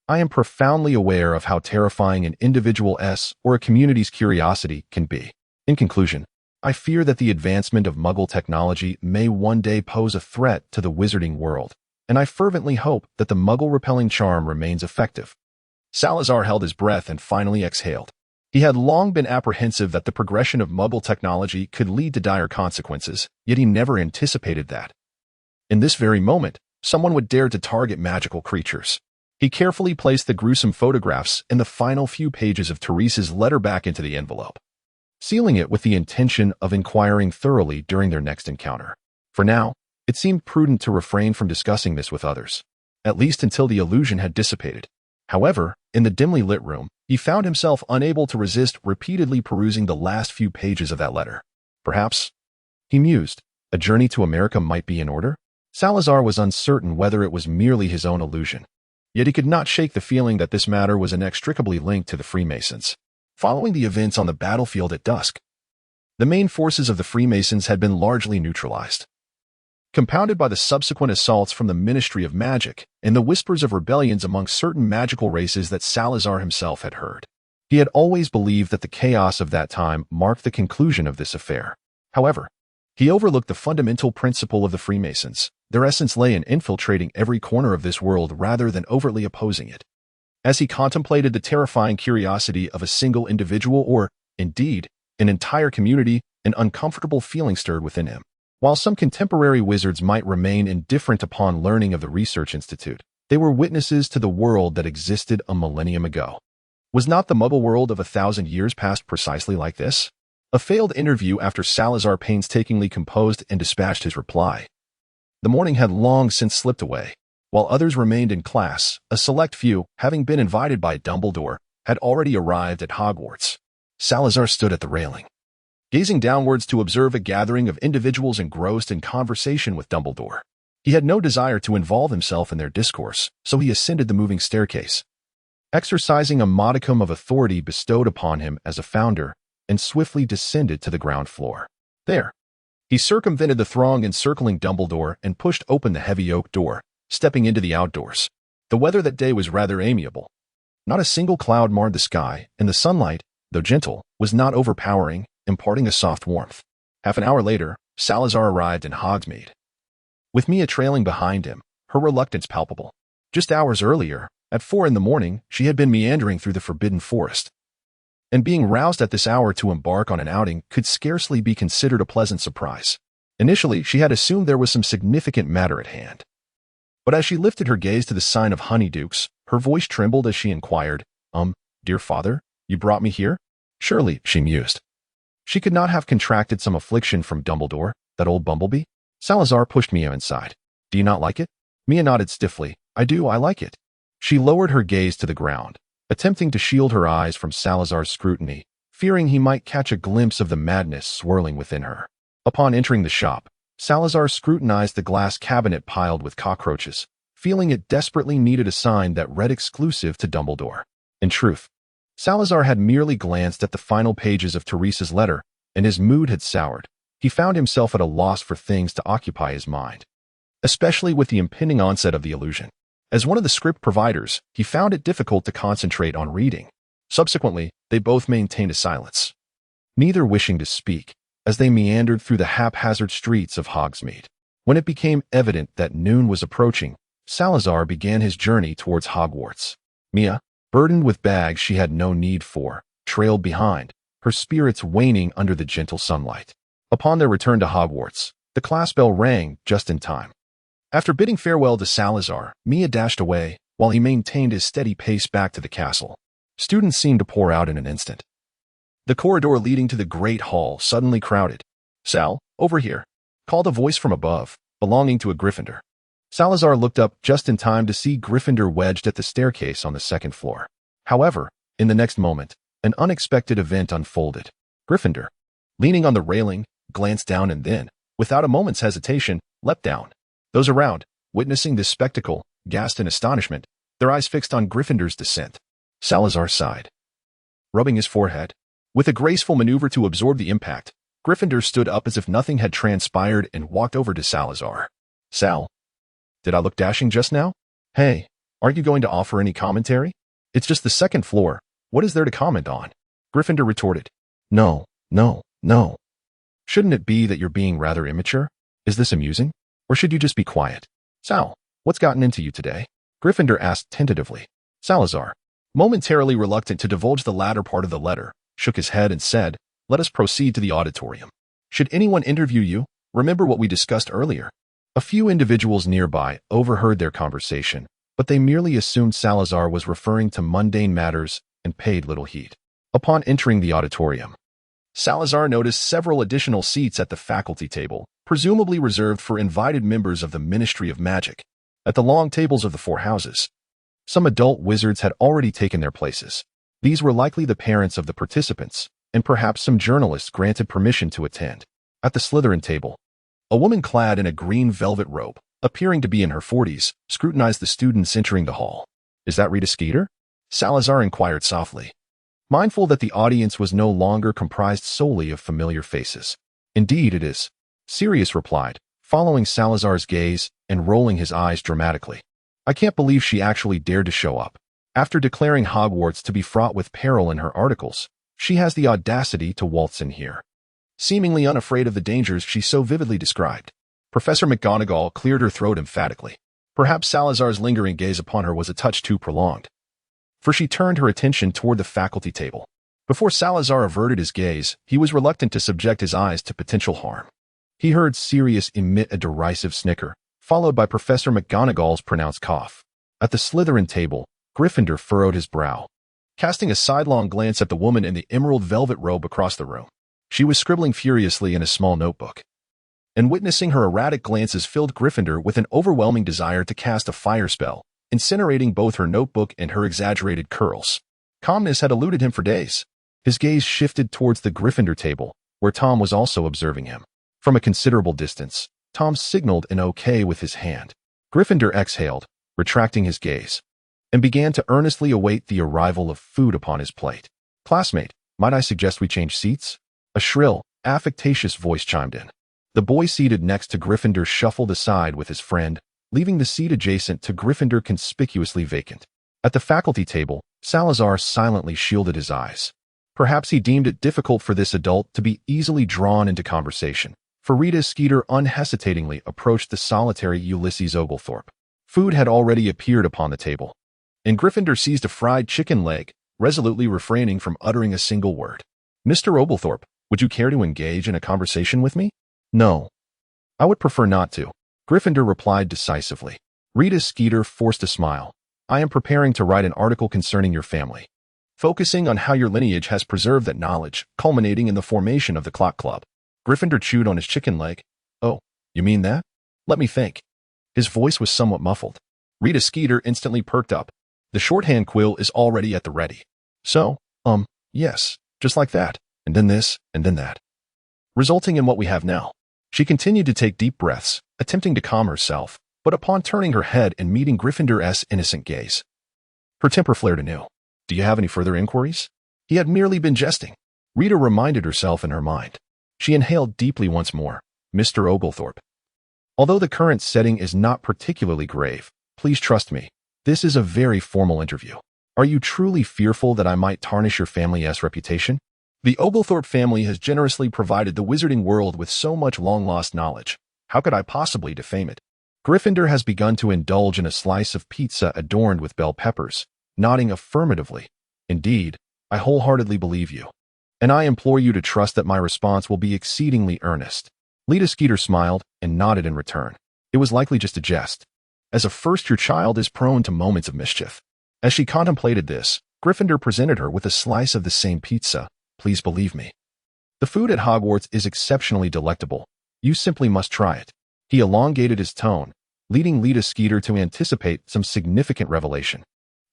I am profoundly aware of how terrifying an individual's or a community's curiosity can be. In conclusion, I fear that the advancement of Muggle technology may one day pose a threat to the wizarding world, and I fervently hope that the Muggle-repelling charm remains effective. Salazar held his breath and finally exhaled. He had long been apprehensive that the progression of Muggle technology could lead to dire consequences, yet he never anticipated that. In this very moment, someone would dare to target magical creatures. He carefully placed the gruesome photographs and the final few pages of Teresa's letter back into the envelope, sealing it with the intention of inquiring thoroughly during their next encounter. For now, it seemed prudent to refrain from discussing this with others, at least until the illusion had dissipated. However, in the dimly lit room, He found himself unable to resist repeatedly perusing the last few pages of that letter. Perhaps, he mused, a journey to America might be in order? Salazar was uncertain whether it was merely his own illusion. Yet he could not shake the feeling that this matter was inextricably linked to the Freemasons. Following the events on the battlefield at dusk, the main forces of the Freemasons had been largely neutralized, compounded by the subsequent assaults from the Ministry of Magic and the whispers of rebellions among certain magical races that Salazar himself had heard. He had always believed that the chaos of that time marked the conclusion of this affair. However, he overlooked the fundamental principle of the Freemasons. Their essence lay in infiltrating every corner of this world rather than overtly opposing it. As he contemplated the terrifying curiosity of a single individual or, indeed, an entire community, an uncomfortable feeling stirred within him. While some contemporary wizards might remain indifferent upon learning of the Research Institute, they were witnesses to the world that existed a millennium ago. Was not the Muggle world of 1,000 years past precisely like this? A failed interview after Salazar painstakingly composed and dispatched his reply. The morning had long since slipped away. While others remained in class, a select few, having been invited by Dumbledore, had already arrived at Hogwarts. Salazar stood at the railing, gazing downwards to observe a gathering of individuals engrossed in conversation with Dumbledore. He had no desire to involve himself in their discourse, so he ascended the moving staircase, exercising a modicum of authority bestowed upon him as a founder, and swiftly descended to the ground floor. There, he circumvented the throng encircling Dumbledore and pushed open the heavy oak door, stepping into the outdoors. The weather that day was rather amiable. Not a single cloud marred the sky, and the sunlight, though gentle, was not overpowering, imparting a soft warmth. Half an hour later, Salazar arrived in Hogsmeade, with Mia trailing behind him, her reluctance palpable. Just hours earlier, at 4 a.m, she had been meandering through the forbidden forest, and being roused at this hour to embark on an outing could scarcely be considered a pleasant surprise. Initially, she had assumed there was some significant matter at hand. But as she lifted her gaze to the sign of Honeydukes, her voice trembled as she inquired, Dear father, you brought me here? Surely, she mused, she could not have contracted some affliction from Dumbledore, that old bumblebee? Salazar pushed Mia inside. Do you not like it? Mia nodded stiffly. I do, I like it. She lowered her gaze to the ground, attempting to shield her eyes from Salazar's scrutiny, fearing he might catch a glimpse of the madness swirling within her. Upon entering the shop, Salazar scrutinized the glass cabinet piled with cockroaches, feeling it desperately needed a sign that read exclusive to Dumbledore. In truth, Salazar had merely glanced at the final pages of Teresa's letter, and his mood had soured. He found himself at a loss for things to occupy his mind, especially with the impending onset of the illusion. As one of the script providers, he found it difficult to concentrate on reading. Subsequently, they both maintained a silence, neither wishing to speak, as they meandered through the haphazard streets of Hogsmeade. When it became evident that noon was approaching, Salazar began his journey towards Hogwarts. Mia, burdened with bags she had no need for, trailed behind, her spirits waning under the gentle sunlight. Upon their return to Hogwarts, the class bell rang just in time. After bidding farewell to Salazar, Mia dashed away, while he maintained his steady pace back to the castle. Students seemed to pour out in an instant. The corridor leading to the great hall suddenly crowded. Sal, over here, called a voice from above, belonging to a Gryffindor. Salazar looked up just in time to see Gryffindor wedged at the staircase on the second floor. However, in the next moment, an unexpected event unfolded. Gryffindor, leaning on the railing, glanced down and then, without a moment's hesitation, leapt down. Those around, witnessing this spectacle, gasped in astonishment, their eyes fixed on Gryffindor's descent. Salazar sighed, rubbing his forehead. With a graceful maneuver to absorb the impact, Gryffindor stood up as if nothing had transpired and walked over to Salazar. Sal, did I look dashing just now? Hey, aren't you going to offer any commentary? It's just the second floor. What is there to comment on? Gryffindor retorted. No. Shouldn't it be that you're being rather immature? Is this amusing? Or should you just be quiet? Sal, what's gotten into you today? Gryffindor asked tentatively. Salazar, momentarily reluctant to divulge the latter part of the letter, shook his head and said, Let us proceed to the auditorium. Should anyone interview you, remember what we discussed earlier. A few individuals nearby overheard their conversation, but they merely assumed Salazar was referring to mundane matters and paid little heed. Upon entering the auditorium, Salazar noticed several additional seats at the faculty table, presumably reserved for invited members of the Ministry of Magic. At the long tables of the four houses, some adult wizards had already taken their places. These were likely the parents of the participants, and perhaps some journalists granted permission to attend. At the Slytherin table, a woman clad in a green velvet robe, appearing to be in her 40s, scrutinized the students entering the hall. "Is that Rita Skeeter?" Salazar inquired softly, mindful that the audience was no longer comprised solely of familiar faces. "Indeed it is," Sirius replied, following Salazar's gaze and rolling his eyes dramatically. "I can't believe she actually dared to show up. After declaring Hogwarts to be fraught with peril in her articles, she has the audacity to waltz in here, seemingly unafraid of the dangers she so vividly described." Professor McGonagall cleared her throat emphatically. Perhaps Salazar's lingering gaze upon her was a touch too prolonged, for she turned her attention toward the faculty table. Before Salazar averted his gaze, he was reluctant to subject his eyes to potential harm. He heard Sirius emit a derisive snicker, followed by Professor McGonagall's pronounced cough. At the Slytherin table, Gryffindor furrowed his brow, casting a sidelong glance at the woman in the emerald velvet robe across the room. She was scribbling furiously in a small notebook, and witnessing her erratic glances filled Gryffindor with an overwhelming desire to cast a fire spell, incinerating both her notebook and her exaggerated curls. Calmness had eluded him for days. His gaze shifted towards the Gryffindor table, where Tom was also observing him. From a considerable distance, Tom signaled an okay with his hand. Gryffindor exhaled, retracting his gaze, and began to earnestly await the arrival of food upon his plate. "Classmate, might I suggest we change seats?" A shrill, affectatious voice chimed in. The boy seated next to Gryffindor shuffled aside with his friend, leaving the seat adjacent to Gryffindor conspicuously vacant. At the faculty table, Salazar silently shielded his eyes. Perhaps he deemed it difficult for this adult to be easily drawn into conversation, for Rita Skeeter unhesitatingly approached the solitary Ulysses Oglethorpe. Food had already appeared upon the table, and Gryffindor seized a fried chicken leg, resolutely refraining from uttering a single word. "Mr. Oglethorpe, would you care to engage in a conversation with me?" "No. I would prefer not to," Gryffindor replied decisively. Rita Skeeter forced a smile. "I am preparing to write an article concerning your family, focusing on how your lineage has preserved that knowledge, culminating in the formation of the Clock Club." Gryffindor chewed on his chicken leg. "Oh, you mean that? Let me think." His voice was somewhat muffled. Rita Skeeter instantly perked up. "The shorthand quill is already at the ready. So, yes, just like that, and then this, and then that, resulting in what we have now." She continued to take deep breaths, attempting to calm herself, but upon turning her head and meeting Gryffindor's innocent gaze, her temper flared anew. "Do you have any further inquiries?" He had merely been jesting, Rita reminded herself in her mind. She inhaled deeply once more. "Mr. Oglethorpe, although the current setting is not particularly grave, please trust me, this is a very formal interview. Are you truly fearful that I might tarnish your family's reputation? The Oglethorpe family has generously provided the wizarding world with so much long-lost knowledge. How could I possibly defame it?" Gryffindor has begun to indulge in a slice of pizza adorned with bell peppers, nodding affirmatively. "Indeed, I wholeheartedly believe you, and I implore you to trust that my response will be exceedingly earnest." Rita Skeeter smiled and nodded in return. It was likely just a jest, as a first-year child is prone to moments of mischief. As she contemplated this, Gryffindor presented her with a slice of the same pizza. "Please believe me. The food at Hogwarts is exceptionally delectable. You simply must try it." He elongated his tone, leading Rita Skeeter to anticipate some significant revelation,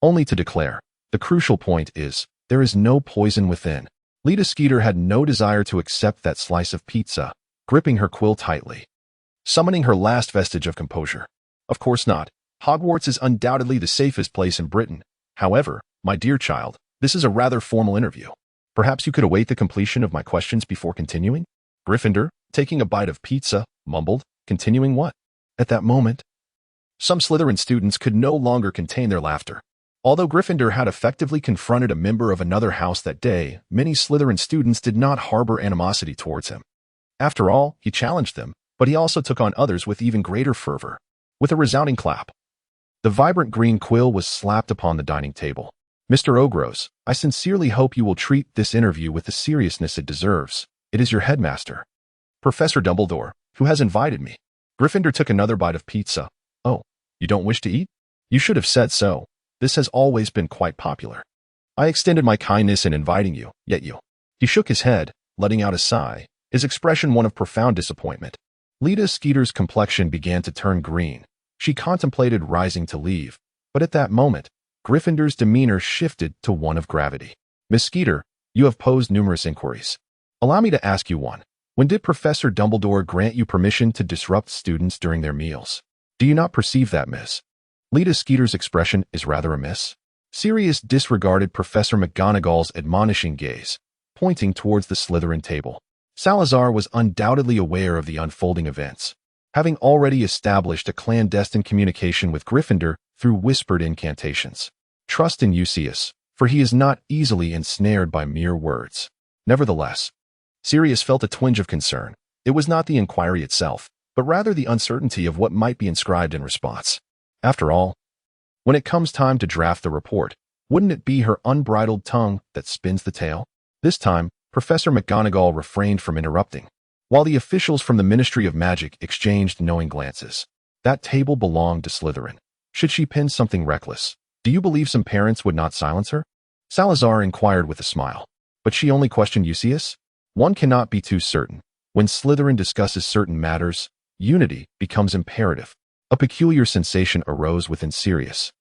only to declare, "The crucial point is, there is no poison within." Rita Skeeter had no desire to accept that slice of pizza, gripping her quill tightly, summoning her last vestige of composure. "Of course not. Hogwarts is undoubtedly the safest place in Britain. However, my dear child, this is a rather formal interview. Perhaps you could await the completion of my questions before continuing?" Gryffindor, taking a bite of pizza, mumbled, "Continuing what?" At that moment, some Slytherin students could no longer contain their laughter. Although Gryffindor had effectively confronted a member of another house that day, many Slytherin students did not harbor animosity towards him. After all, he challenged them, but he also took on others with even greater fervor. With a resounding clap, the vibrant green quill was slapped upon the dining table. "Mr. Ogros, I sincerely hope you will treat this interview with the seriousness it deserves. It is your headmaster, Professor Dumbledore, who has invited me." Gryffindor took another bite of pizza. "Oh, you don't wish to eat? You should have said so. This has always been quite popular. I extended my kindness in inviting you, yet you—" He shook his head, letting out a sigh, his expression one of profound disappointment. Rita Skeeter's complexion began to turn green. She contemplated rising to leave, but at that moment, Gryffindor's demeanor shifted to one of gravity. Miss Skeeter, you have posed numerous inquiries. Allow me to ask you one. When did Professor Dumbledore grant you permission to disrupt students during their meals? Do you not perceive that, Miss? Lita Skeeter's expression is rather amiss. Sirius disregarded Professor McGonagall's admonishing gaze, pointing towards the Slytherin table. Salazar was undoubtedly aware of the unfolding events, having already established a clandestine communication with Gryffindor through whispered incantations. Trust in Lucius, for he is not easily ensnared by mere words. Nevertheless, Sirius felt a twinge of concern. It was not the inquiry itself, but rather the uncertainty of what might be inscribed in response. After all, when it comes time to draft the report, wouldn't it be her unbridled tongue that spins the tale? This time, Professor McGonagall refrained from interrupting, while the officials from the Ministry of Magic exchanged knowing glances. That table belonged to Slytherin. Should she pin something reckless? Do you believe some parents would not silence her? Salazar inquired with a smile. But she only questioned Lucius? One cannot be too certain. When Slytherin discusses certain matters, unity becomes imperative. A peculiar sensation arose within Sirius,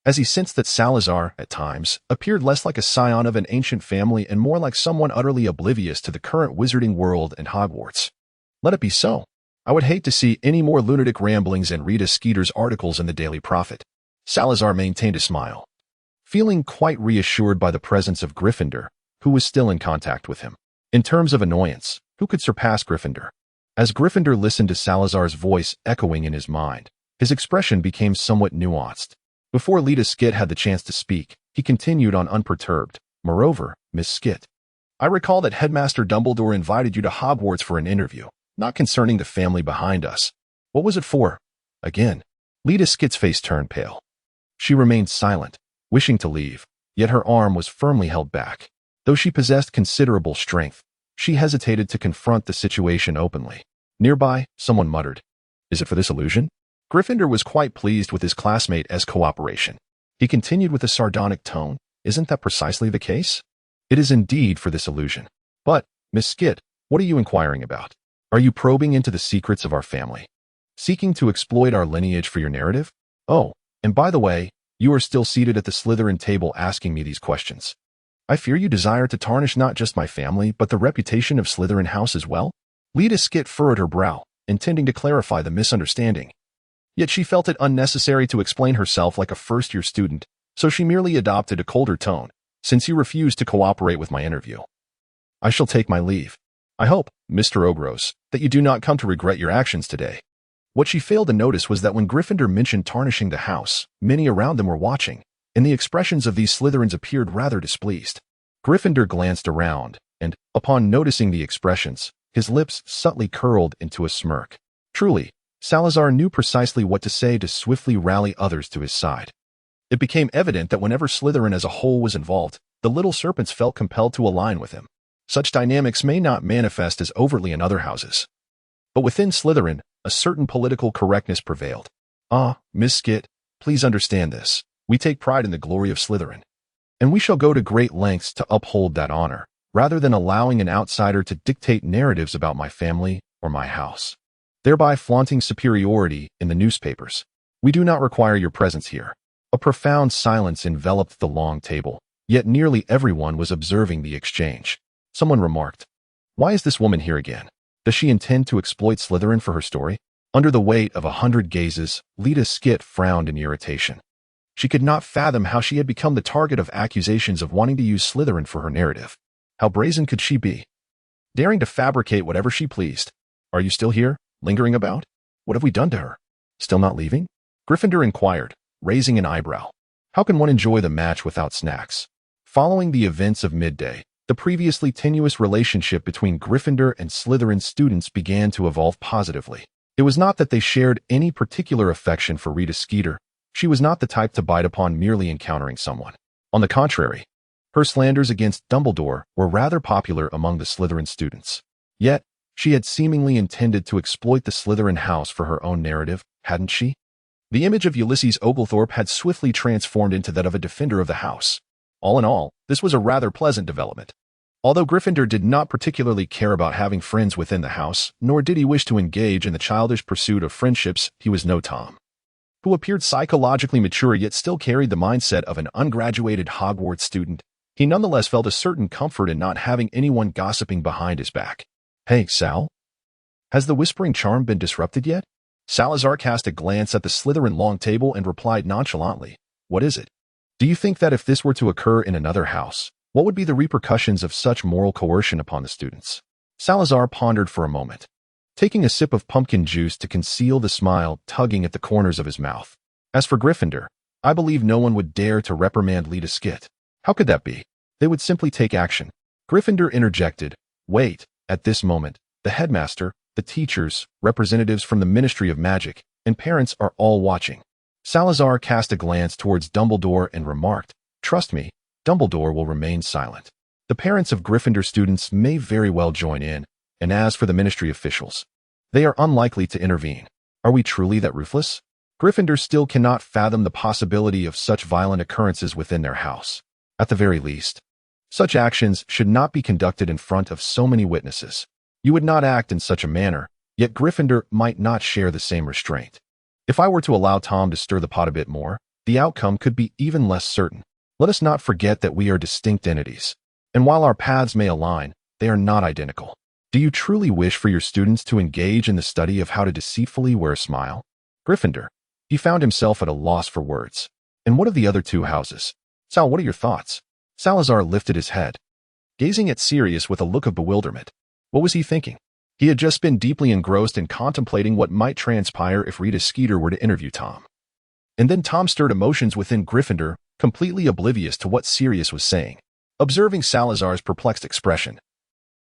as he sensed that Salazar, at times, appeared less like a scion of an ancient family and more like someone utterly oblivious to the current wizarding world and Hogwarts. Let it be so. I would hate to see any more lunatic ramblings in Rita Skeeter's articles in the Daily Prophet. Salazar maintained a smile, feeling quite reassured by the presence of Gryffindor, who was still in contact with him. In terms of annoyance, who could surpass Gryffindor? As Gryffindor listened to Salazar's voice echoing in his mind, his expression became somewhat nuanced. Before Lita Skit had the chance to speak, he continued on unperturbed. Moreover, Miss Skit, I recall that Headmaster Dumbledore invited you to Hogwarts for an interview, not concerning the family behind us. What was it for? Again, Lita Skit's face turned pale. She remained silent, wishing to leave, yet her arm was firmly held back. Though she possessed considerable strength, she hesitated to confront the situation openly. Nearby, someone muttered, "Is it for this illusion?" Gryffindor was quite pleased with his classmate's cooperation. He continued with a sardonic tone, "Isn't that precisely the case? It is indeed for this illusion. But, Miss Skit, what are you inquiring about? Are you probing into the secrets of our family? Seeking to exploit our lineage for your narrative? Oh, and by the way, you are still seated at the Slytherin table asking me these questions. I fear you desire to tarnish not just my family, but the reputation of Slytherin House as well?" Lita Skit furrowed her brow, intending to clarify the misunderstanding. Yet she felt it unnecessary to explain herself like a first-year student, so she merely adopted a colder tone, "Since you refused to cooperate with my interview, I shall take my leave. I hope, Mr. Ogros, that you do not come to regret your actions today." What she failed to notice was that when Gryffindor mentioned tarnishing the house, many around them were watching, and the expressions of these Slytherins appeared rather displeased. Gryffindor glanced around, and, upon noticing the expressions, his lips subtly curled into a smirk. Truly, Salazar knew precisely what to say to swiftly rally others to his side. It became evident that whenever Slytherin as a whole was involved, the little serpents felt compelled to align with him. Such dynamics may not manifest as overtly in other houses, but within Slytherin, a certain political correctness prevailed. "Ah, Miss Skit, please understand this. We take pride in the glory of Slytherin, and we shall go to great lengths to uphold that honor, rather than allowing an outsider to dictate narratives about my family or my house, thereby flaunting superiority in the newspapers. We do not require your presence here." A profound silence enveloped the long table, yet nearly everyone was observing the exchange. Someone remarked, "Why is this woman here again? Does she intend to exploit Slytherin for her story?" Under the weight of 100 gazes, Lita Skit frowned in irritation. She could not fathom how she had become the target of accusations of wanting to use Slytherin for her narrative. How brazen could she be, daring to fabricate whatever she pleased? "Are you still here, lingering about? What have we done to her? Still not leaving?" Gryffindor inquired, raising an eyebrow. How can one enjoy the match without snacks? Following the events of midday, the previously tenuous relationship between Gryffindor and Slytherin students began to evolve positively. It was not that they shared any particular affection for Rita Skeeter. She was not the type to bite upon merely encountering someone. On the contrary, her slanders against Dumbledore were rather popular among the Slytherin students. Yet, she had seemingly intended to exploit the Slytherin house for her own narrative, hadn't she? The image of Ulysses Oglethorpe had swiftly transformed into that of a defender of the house. All in all, this was a rather pleasant development. Although Gryffindor did not particularly care about having friends within the house, nor did he wish to engage in the childish pursuit of friendships, he was no Tom, who appeared psychologically mature yet still carried the mindset of an ungraduated Hogwarts student. He nonetheless felt a certain comfort in not having anyone gossiping behind his back. "Hey, Sal? Has the whispering charm been disrupted yet?" Salazar cast a glance at the Slytherin long table and replied nonchalantly, "What is it? Do you think that if this were to occur in another house, what would be the repercussions of such moral coercion upon the students?" Salazar pondered for a moment, taking a sip of pumpkin juice to conceal the smile tugging at the corners of his mouth. "As for Gryffindor, I believe no one would dare to reprimand Lita Skit." "How could that be?" "They would simply take action." Gryffindor interjected, "Wait." At this moment, the headmaster, the teachers, representatives from the Ministry of Magic, and parents are all watching. Salazar cast a glance towards Dumbledore and remarked, "Trust me, Dumbledore will remain silent. The parents of Gryffindor students may very well join in, and as for the Ministry officials, they are unlikely to intervene. Are we truly that ruthless?" Gryffindor still cannot fathom the possibility of such violent occurrences within their house. At the very least, such actions should not be conducted in front of so many witnesses. You would not act in such a manner, yet Gryffindor might not share the same restraint. If I were to allow Tom to stir the pot a bit more, the outcome could be even less certain. Let us not forget that we are distinct entities, and while our paths may align, they are not identical. Do you truly wish for your students to engage in the study of how to deceitfully wear a smile? Gryffindor. He found himself at a loss for words. And what of the other two houses? Sal, what are your thoughts? Salazar lifted his head, gazing at Sirius with a look of bewilderment. What was he thinking? He had just been deeply engrossed in contemplating what might transpire if Rita Skeeter were to interview Tom. And then Tom stirred emotions within Gryffindor, completely oblivious to what Sirius was saying. Observing Salazar's perplexed expression,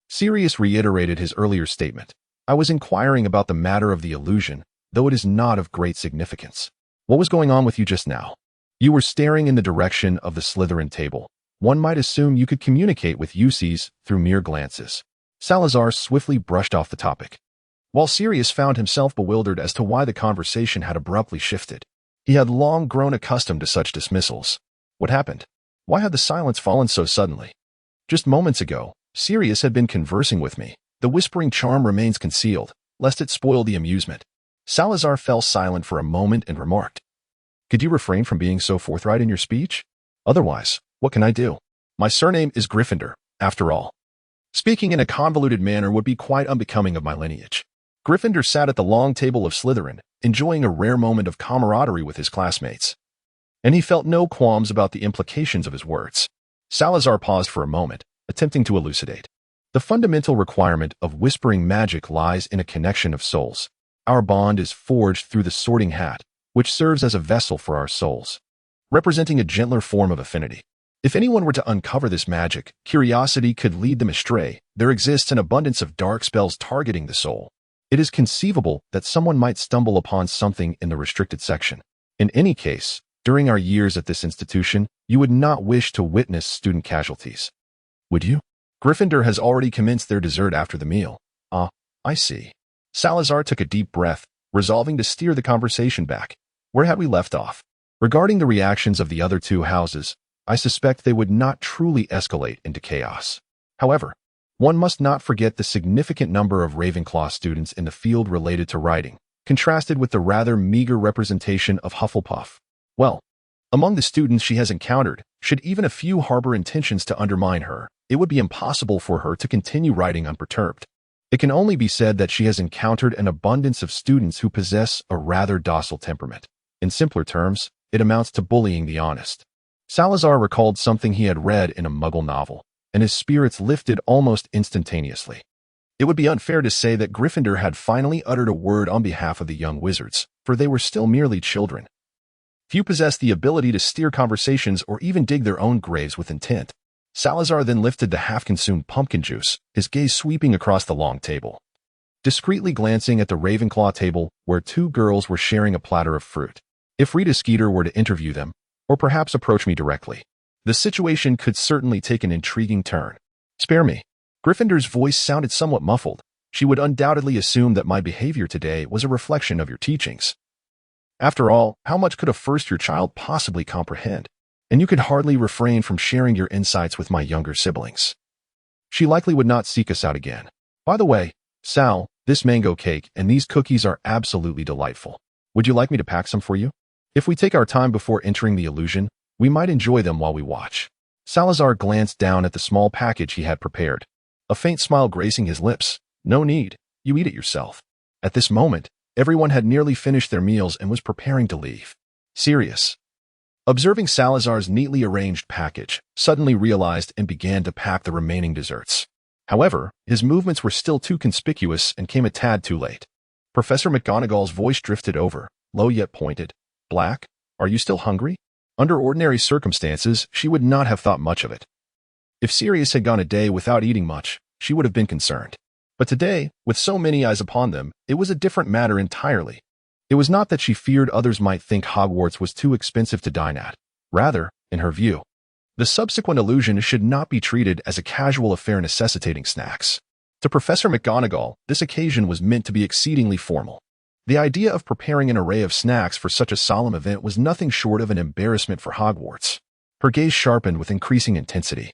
Sirius reiterated his earlier statement. "I was inquiring about the matter of the illusion, though it is not of great significance." "What was going on with you just now?" "You were staring in the direction of the Slytherin table. One might assume you could communicate with UCs through mere glances." Salazar swiftly brushed off the topic, while Sirius found himself bewildered as to why the conversation had abruptly shifted. He had long grown accustomed to such dismissals. What happened? Why had the silence fallen so suddenly? Just moments ago, Sirius had been conversing with me. The whispering charm remains concealed, lest it spoil the amusement. Salazar fell silent for a moment and remarked, "Could you refrain from being so forthright in your speech? Otherwise, what can I do? My surname is Gryffindor, after all. Speaking in a convoluted manner would be quite unbecoming of my lineage." Gryffindor sat at the long table of Slytherin, enjoying a rare moment of camaraderie with his classmates. And he felt no qualms about the implications of his words. Salazar paused for a moment, attempting to elucidate. "The fundamental requirement of whispering magic lies in a connection of souls. Our bond is forged through the sorting hat, which serves as a vessel for our souls, representing a gentler form of affinity. If anyone were to uncover this magic, curiosity could lead them astray. There exists an abundance of dark spells targeting the soul. It is conceivable that someone might stumble upon something in the restricted section. In any case, during our years at this institution, you would not wish to witness student casualties. Would you? Gryffindor has already commenced their dessert after the meal." "Ah, I see." Salazar took a deep breath, resolving to steer the conversation back. Where had we left off? Regarding the reactions of the other two houses, I suspect they would not truly escalate into chaos. However, one must not forget the significant number of Ravenclaw students in the field related to writing, contrasted with the rather meager representation of Hufflepuff. Well, among the students she has encountered, should even a few harbor intentions to undermine her, it would be impossible for her to continue writing unperturbed. It can only be said that she has encountered an abundance of students who possess a rather docile temperament. In simpler terms, it amounts to bullying the honest. Salazar recalled something he had read in a Muggle novel, and his spirits lifted almost instantaneously. It would be unfair to say that Gryffindor had finally uttered a word on behalf of the young wizards, for they were still merely children. Few possessed the ability to steer conversations or even dig their own graves with intent. Salazar then lifted the half-consumed pumpkin juice, his gaze sweeping across the long table, discreetly glancing at the Ravenclaw table where two girls were sharing a platter of fruit. If Rita Skeeter were to interview them, or perhaps approach me directly, the situation could certainly take an intriguing turn. "Spare me." Gryffindor's voice sounded somewhat muffled. "She would undoubtedly assume that my behavior today was a reflection of your teachings. After all, how much could a first-year child possibly comprehend? And you could hardly refrain from sharing your insights with my younger siblings. She likely would not seek us out again. By the way, Sal, this mango cake and these cookies are absolutely delightful. Would you like me to pack some for you? If we take our time before entering the illusion, we might enjoy them while we watch." Salazar glanced down at the small package he had prepared, a faint smile gracing his lips. No need, you eat it yourself. At this moment, everyone had nearly finished their meals and was preparing to leave. Sirius, observing Salazar's neatly arranged package, suddenly realized and began to pack the remaining desserts. However, his movements were still too conspicuous and came a tad too late. Professor McGonagall's voice drifted over, low yet pointed. Black, are you still hungry? Under ordinary circumstances, she would not have thought much of it. If Sirius had gone a day without eating much, she would have been concerned. But today, with so many eyes upon them, it was a different matter entirely. It was not that she feared others might think Hogwarts was too expensive to dine at. Rather, in her view, the subsequent illusion should not be treated as a casual affair necessitating snacks. To Professor McGonagall, this occasion was meant to be exceedingly formal. The idea of preparing an array of snacks for such a solemn event was nothing short of an embarrassment for Hogwarts. Her gaze sharpened with increasing intensity.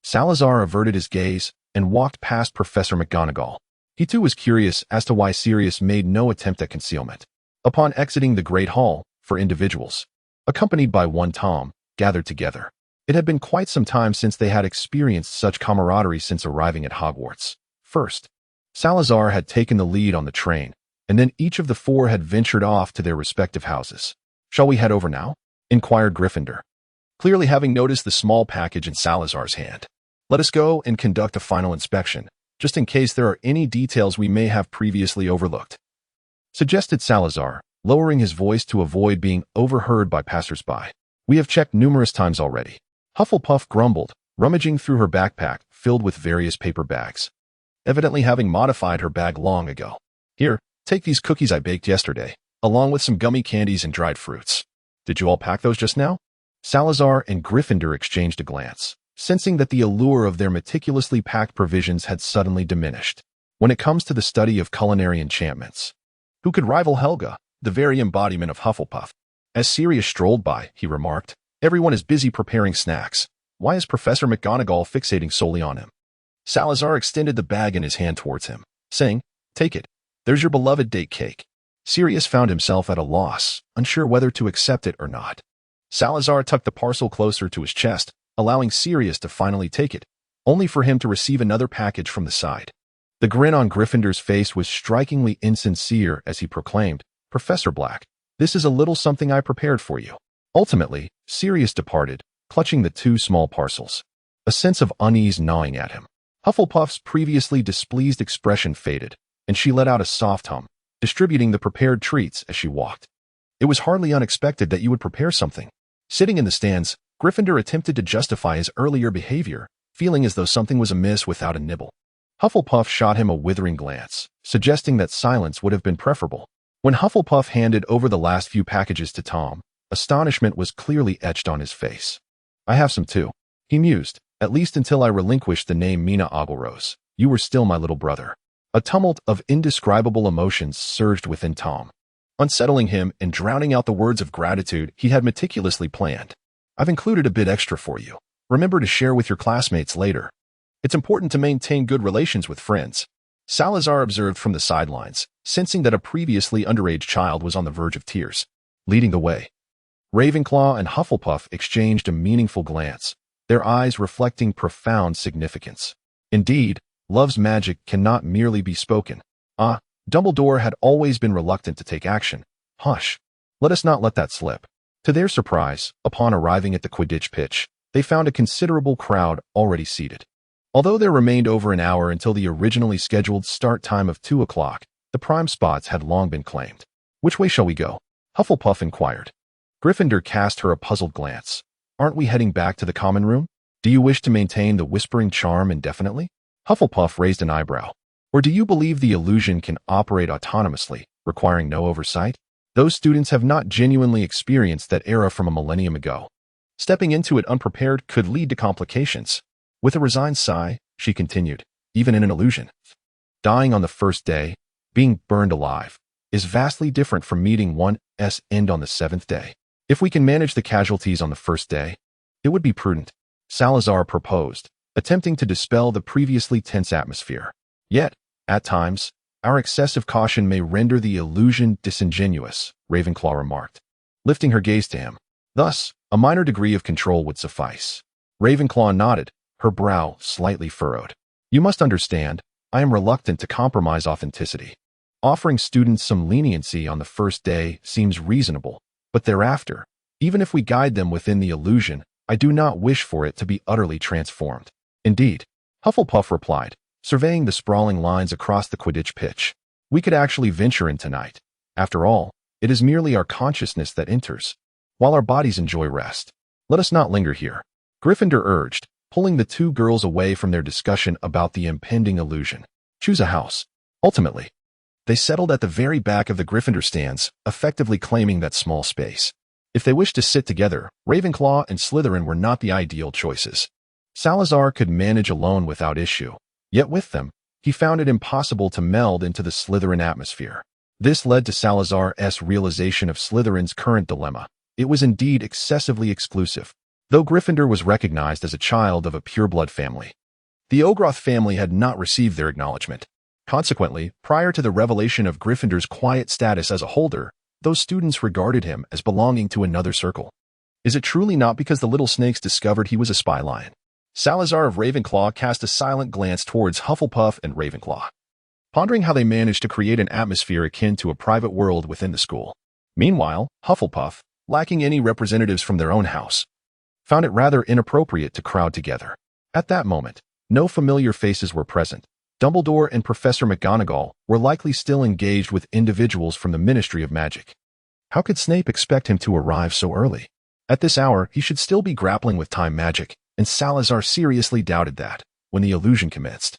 Salazar averted his gaze and walked past Professor McGonagall. He too was curious as to why Sirius made no attempt at concealment. Upon exiting the Great Hall, four individuals, accompanied by one Tom, gathered together. It had been quite some time since they had experienced such camaraderie since arriving at Hogwarts. First, Salazar had taken the lead on the train, and then each of the four had ventured off to their respective houses. Shall we head over now? Inquired Gryffindor, clearly having noticed the small package in Salazar's hand. Let us go and conduct a final inspection, just in case there are any details we may have previously overlooked, suggested Salazar, lowering his voice to avoid being overheard by passers-by. We have checked numerous times already. Hufflepuff grumbled, rummaging through her backpack filled with various paper bags, evidently having modified her bag long ago. Here, take these cookies I baked yesterday, along with some gummy candies and dried fruits. Did you all pack those just now? Salazar and Gryffindor exchanged a glance, sensing that the allure of their meticulously packed provisions had suddenly diminished. When it comes to the study of culinary enchantments, who could rival Helga, the very embodiment of Hufflepuff? As Sirius strolled by, he remarked, everyone is busy preparing snacks. Why is Professor McGonagall fixating solely on him? Salazar extended the bag in his hand towards him, saying, Take it. There's your beloved date cake. Sirius found himself at a loss, unsure whether to accept it or not. Salazar tucked the parcel closer to his chest, allowing Sirius to finally take it, only for him to receive another package from the side. The grin on Gryffindor's face was strikingly insincere as he proclaimed, Professor Black, this is a little something I prepared for you. Ultimately, Sirius departed, clutching the two small parcels, a sense of unease gnawing at him. Hufflepuff's previously displeased expression faded, and she let out a soft hum, distributing the prepared treats as she walked. It was hardly unexpected that you would prepare something. Sitting in the stands, Gryffindor attempted to justify his earlier behavior, feeling as though something was amiss without a nibble. Hufflepuff shot him a withering glance, suggesting that silence would have been preferable. When Hufflepuff handed over the last few packages to Tom, astonishment was clearly etched on his face. I have some too, he mused, at least until I relinquished the name Mina Oglerose. You were still my little brother. A tumult of indescribable emotions surged within Tom, unsettling him and drowning out the words of gratitude he had meticulously planned. I've included a bit extra for you. Remember to share with your classmates later. It's important to maintain good relations with friends. Salazar observed from the sidelines, sensing that a previously underage child was on the verge of tears. Leading the way, Ravenclaw and Hufflepuff exchanged a meaningful glance, their eyes reflecting profound significance. Indeed, love's magic cannot merely be spoken. Dumbledore had always been reluctant to take action. Hush. Let us not let that slip. To their surprise, upon arriving at the Quidditch pitch, they found a considerable crowd already seated. Although there remained over an hour until the originally scheduled start time of 2 o'clock, the prime spots had long been claimed. Which way shall we go? Hufflepuff inquired. Gryffindor cast her a puzzled glance. Aren't we heading back to the common room? Do you wish to maintain the whispering charm indefinitely? Hufflepuff raised an eyebrow. Or do you believe the illusion can operate autonomously, requiring no oversight? Those students have not genuinely experienced that era from a millennium ago. Stepping into it unprepared could lead to complications. With a resigned sigh, she continued, even in an illusion, dying on the first day, being burned alive, is vastly different from meeting one's end on the 7th day. If we can manage the casualties on the first day, it would be prudent, Salazar proposed, attempting to dispel the previously tense atmosphere. Yet, at times, our excessive caution may render the illusion disingenuous, Ravenclaw remarked, lifting her gaze to him. Thus, a minor degree of control would suffice. Ravenclaw nodded, her brow slightly furrowed. You must understand, I am reluctant to compromise authenticity. Offering students some leniency on the first day seems reasonable, but thereafter, even if we guide them within the illusion, I do not wish for it to be utterly transformed. Indeed, Hufflepuff replied, surveying the sprawling lines across the Quidditch pitch. We could actually venture in tonight. After all, it is merely our consciousness that enters, while our bodies enjoy rest. Let us not linger here. Gryffindor urged, pulling the two girls away from their discussion about the impending illusion. Choose a house. Ultimately, they settled at the very back of the Gryffindor stands, effectively claiming that small space. If they wished to sit together, Ravenclaw and Slytherin were not the ideal choices. Salazar could manage alone without issue, yet with them, he found it impossible to meld into the Slytherin atmosphere. This led to Salazar's realization of Slytherin's current dilemma. It was indeed excessively exclusive, though Gryffindor was recognized as a child of a pureblood family. The Ogroth family had not received their acknowledgement. Consequently, prior to the revelation of Gryffindor's quiet status as a holder, those students regarded him as belonging to another circle. Is it truly not because the little snakes discovered he was a spy lion? Salazar of Ravenclaw cast a silent glance towards Hufflepuff and Ravenclaw, pondering how they managed to create an atmosphere akin to a private world within the school. Meanwhile, Hufflepuff, lacking any representatives from their own house, found it rather inappropriate to crowd together. At that moment, no familiar faces were present. Dumbledore and Professor McGonagall were likely still engaged with individuals from the Ministry of Magic. How could Snape expect him to arrive so early? At this hour, he should still be grappling with time magic, and Salazar seriously doubted that, when the illusion commenced,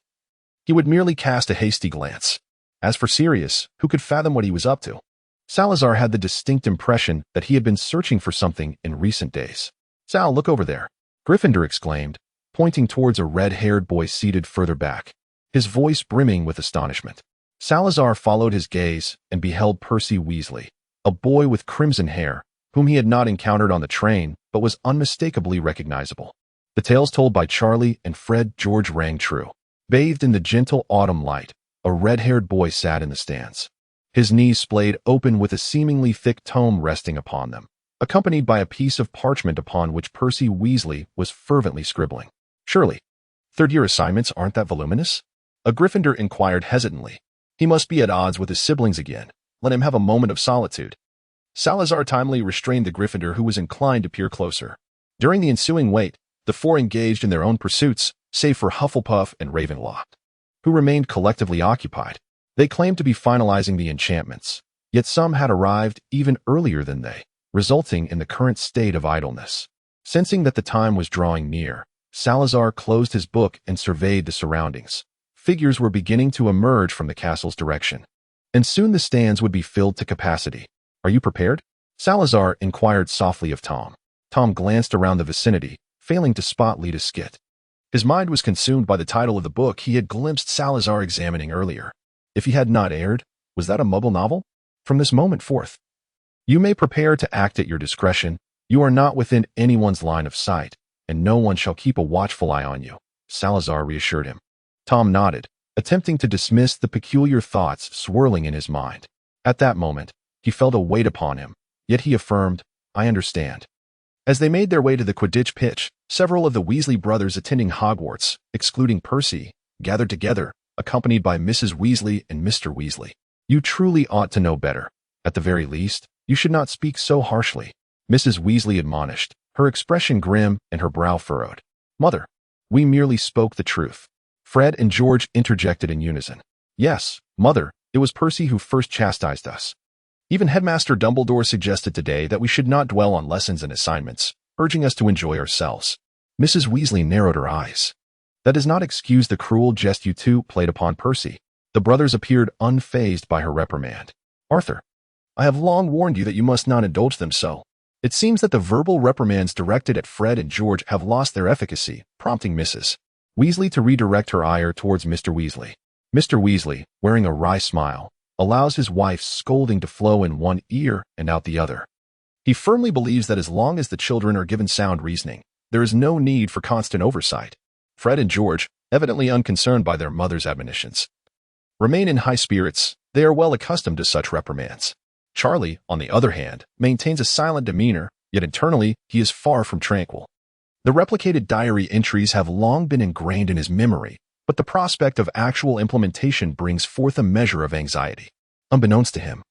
he would merely cast a hasty glance. As for Sirius, who could fathom what he was up to? Salazar had the distinct impression that he had been searching for something in recent days. Sal, look over there, Gryffindor exclaimed, pointing towards a red-haired boy seated further back, his voice brimming with astonishment. Salazar followed his gaze and beheld Percy Weasley, a boy with crimson hair, whom he had not encountered on the train but was unmistakably recognizable. The tales told by Charlie and Fred George rang true. Bathed in the gentle autumn light, a red-haired boy sat in the stands. His knees splayed open with a seemingly thick tome resting upon them, accompanied by a piece of parchment upon which Percy Weasley was fervently scribbling. Surely, third-year assignments aren't that voluminous? A Gryffindor inquired hesitantly. He must be at odds with his siblings again. Let him have a moment of solitude. Salazar timely restrained the Gryffindor who was inclined to peer closer. During the ensuing wait, the four engaged in their own pursuits, save for Hufflepuff and Ravenclaw, who remained collectively occupied. They claimed to be finalizing the enchantments, yet some had arrived even earlier than they, resulting in the current state of idleness. Sensing that the time was drawing near, Salazar closed his book and surveyed the surroundings. Figures were beginning to emerge from the castle's direction, and soon the stands would be filled to capacity. Are you prepared? Salazar inquired softly of Tom. Tom glanced around the vicinity, failing to spot Lita Skit. His mind was consumed by the title of the book he had glimpsed Salazar examining earlier. If he had not erred, was that a Muggle novel? From this moment forth, you may prepare to act at your discretion. You are not within anyone's line of sight, and no one shall keep a watchful eye on you, Salazar reassured him. Tom nodded, attempting to dismiss the peculiar thoughts swirling in his mind. At that moment, he felt a weight upon him, yet he affirmed, I understand. As they made their way to the Quidditch pitch, several of the Weasley brothers attending Hogwarts, excluding Percy, gathered together, accompanied by Mrs. Weasley and Mr. Weasley. You truly ought to know better. At the very least, you should not speak so harshly, Mrs. Weasley admonished, her expression grim and her brow furrowed. Mother, we merely spoke the truth. Fred and George interjected in unison. Yes, Mother, it was Percy who first chastised us. Even Headmaster Dumbledore suggested today that we should not dwell on lessons and assignments, urging us to enjoy ourselves. Mrs. Weasley narrowed her eyes. That does not excuse the cruel jest you two played upon Percy. The brothers appeared unfazed by her reprimand. Arthur, I have long warned you that you must not indulge them so. It seems that the verbal reprimands directed at Fred and George have lost their efficacy, prompting Mrs. Weasley to redirect her ire towards Mr. Weasley. Mr. Weasley, wearing a wry smile, allows his wife's scolding to flow in one ear and out the other. He firmly believes that as long as the children are given sound reasoning, there is no need for constant oversight. Fred and George, evidently unconcerned by their mother's admonitions, remain in high spirits. They are well accustomed to such reprimands. Charlie, on the other hand, maintains a silent demeanor, yet internally he is far from tranquil. The replicated diary entries have long been ingrained in his memory, but the prospect of actual implementation brings forth a measure of anxiety. Unbeknownst to him,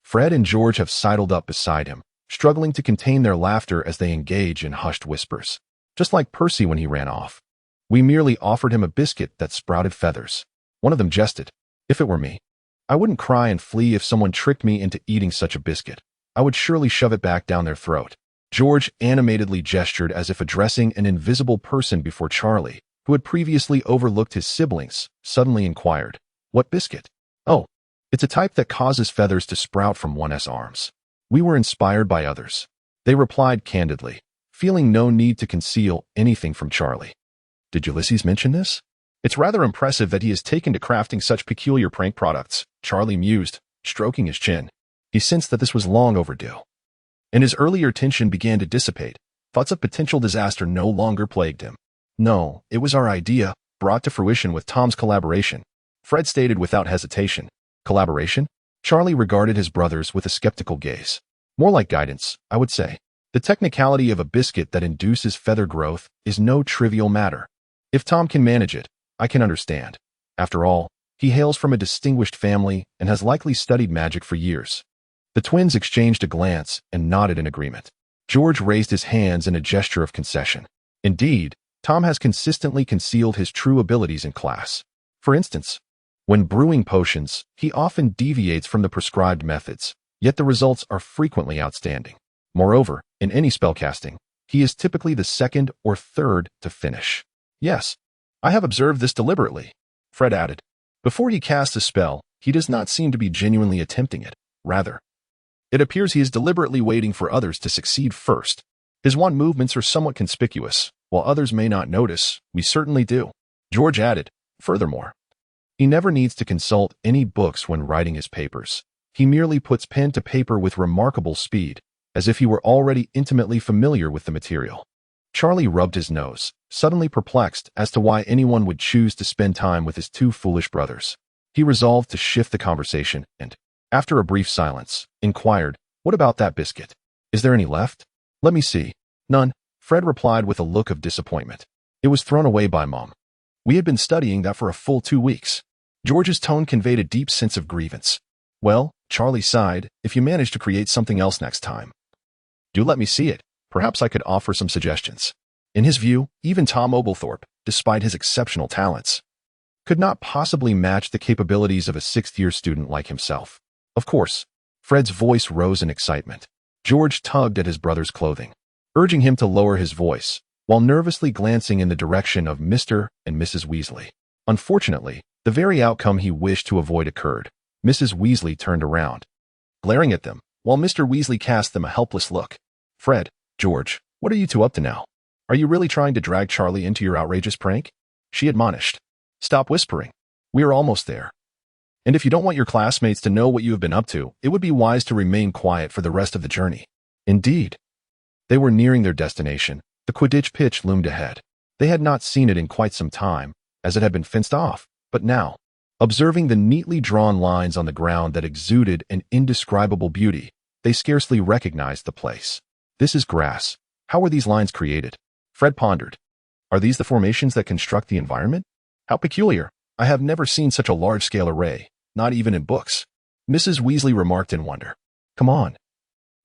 Fred and George have sidled up beside him, struggling to contain their laughter as they engage in hushed whispers. Just like Percy when he ran off. We merely offered him a biscuit that sprouted feathers. One of them jested, "If it were me, I wouldn't cry and flee if someone tricked me into eating such a biscuit. I would surely shove it back down their throat." George animatedly gestured as if addressing an invisible person before Charlie, who had previously overlooked his siblings, suddenly inquired, "What biscuit?" "Oh, it's a type that causes feathers to sprout from one's arms." We were inspired by others. They replied candidly, feeling no need to conceal anything from Charlie. "Did Ulysses mention this?" "It's rather impressive that he has taken to crafting such peculiar prank products," Charlie mused, stroking his chin. He sensed that this was long overdue. And his earlier tension began to dissipate. Thoughts of potential disaster no longer plagued him. "No, it was our idea, brought to fruition with Tom's collaboration," Fred stated without hesitation. "Collaboration?" Charlie regarded his brothers with a skeptical gaze. "More like guidance, I would say. The technicality of a biscuit that induces feather growth is no trivial matter. If Tom can manage it, I can understand. After all, he hails from a distinguished family and has likely studied magic for years." The twins exchanged a glance and nodded in agreement. George raised his hands in a gesture of concession. "Indeed, Tom has consistently concealed his true abilities in class. For instance, when brewing potions, he often deviates from the prescribed methods, yet the results are frequently outstanding. Moreover, in any spellcasting, he is typically the second or third to finish." "Yes, I have observed this deliberately," Fred added. "Before he casts a spell, he does not seem to be genuinely attempting it. Rather, it appears he is deliberately waiting for others to succeed first. His wand movements are somewhat conspicuous. While others may not notice, we certainly do." George added, "Furthermore, he never needs to consult any books when writing his papers. He merely puts pen to paper with remarkable speed, as if he were already intimately familiar with the material." Charlie rubbed his nose, suddenly perplexed as to why anyone would choose to spend time with his two foolish brothers. He resolved to shift the conversation and, after a brief silence, inquired, "What about that biscuit? Is there any left?" "Let me see." "None," Fred replied with a look of disappointment. "It was thrown away by Mom. We had been studying that for a full 2 weeks." George's tone conveyed a deep sense of grievance. "Well," Charlie sighed, "if you manage to create something else next time, do let me see it. Perhaps I could offer some suggestions." In his view, even Tom Oglethorpe, despite his exceptional talents, could not possibly match the capabilities of a sixth-year student like himself. Of course, Fred's voice rose in excitement. George tugged at his brother's clothing, urging him to lower his voice, while nervously glancing in the direction of Mr. and Mrs. Weasley. Unfortunately, the very outcome he wished to avoid occurred. Mrs. Weasley turned around, glaring at them, while Mr. Weasley cast them a helpless look. "Fred, George, what are you two up to now? Are you really trying to drag Charlie into your outrageous prank?" she admonished. "Stop whispering. We are almost there. And if you don't want your classmates to know what you have been up to, it would be wise to remain quiet for the rest of the journey." Indeed, they were nearing their destination. The Quidditch pitch loomed ahead. They had not seen it in quite some time, as it had been fenced off, but now, observing the neatly drawn lines on the ground that exuded an indescribable beauty, they scarcely recognized the place. "This is grass. How were these lines created?" Fred pondered. "Are these the formations that construct the environment? How peculiar. I have never seen such a large-scale array, not even in books." Mrs. Weasley remarked in wonder. "Come on.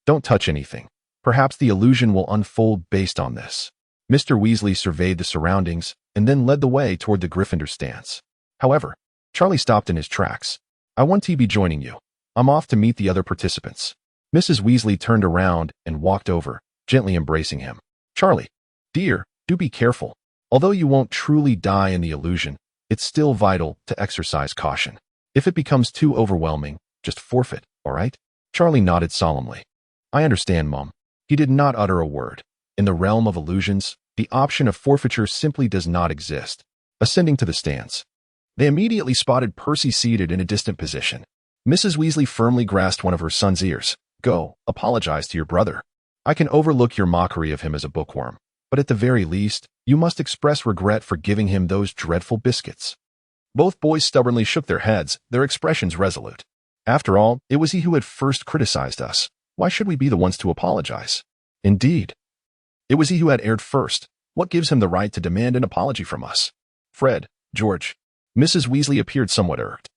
Don't touch anything. Perhaps the illusion will unfold based on this." Mr. Weasley surveyed the surroundings and then led the way toward the Gryffindor stance. However, Charlie stopped in his tracks. "I want to be joining you. I'm off to meet the other participants." Mrs. Weasley turned around and walked over, gently embracing him. "Charlie, dear, do be careful. Although you won't truly die in the illusion, it's still vital to exercise caution. If it becomes too overwhelming, just forfeit, all right?" Charlie nodded solemnly. "I understand, Mom." He did not utter a word. In the realm of illusions, the option of forfeiture simply does not exist. Ascending to the stands, they immediately spotted Percy seated in a distant position. Mrs. Weasley firmly grasped one of her son's ears. "Go, apologize to your brother. I can overlook your mockery of him as a bookworm, but at the very least, you must express regret for giving him those dreadful biscuits." Both boys stubbornly shook their heads, their expressions resolute. After all, it was he who had first criticized us. Why should we be the ones to apologize? Indeed, it was he who had erred first. What gives him the right to demand an apology from us? Fred, George. Mrs. Weasley appeared somewhat irked.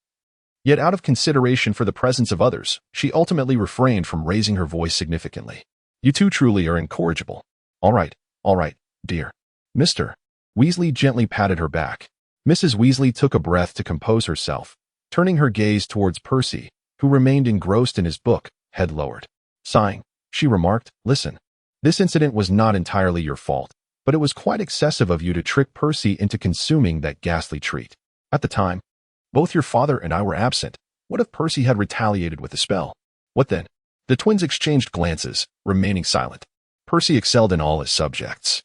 Yet out of consideration for the presence of others, she ultimately refrained from raising her voice significantly. You two truly are incorrigible. All right, dear. Mr. Weasley gently patted her back. Mrs. Weasley took a breath to compose herself, turning her gaze towards Percy, who remained engrossed in his book, head lowered. Sighing, she remarked, Listen, this incident was not entirely your fault, but it was quite excessive of you to trick Percy into consuming that ghastly treat. At the time, both your father and I were absent. What if Percy had retaliated with a spell? What then? The twins exchanged glances, remaining silent. Percy excelled in all his subjects.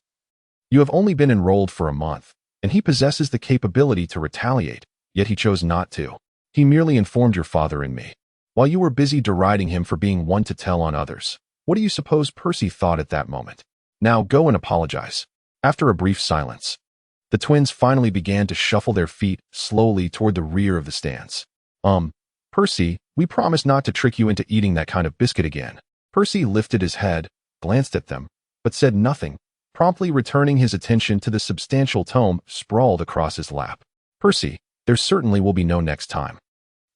You have only been enrolled for a month, and he possesses the capability to retaliate, yet he chose not to. He merely informed your father and me. While you were busy deriding him for being one to tell on others, what do you suppose Percy thought at that moment? Now go and apologize. After a brief silence, the twins finally began to shuffle their feet slowly toward the rear of the stands. Percy, we promise not to trick you into eating that kind of biscuit again. Percy lifted his head, glanced at them, but said nothing, promptly returning his attention to the substantial tome sprawled across his lap. Percy, there certainly will be no next time.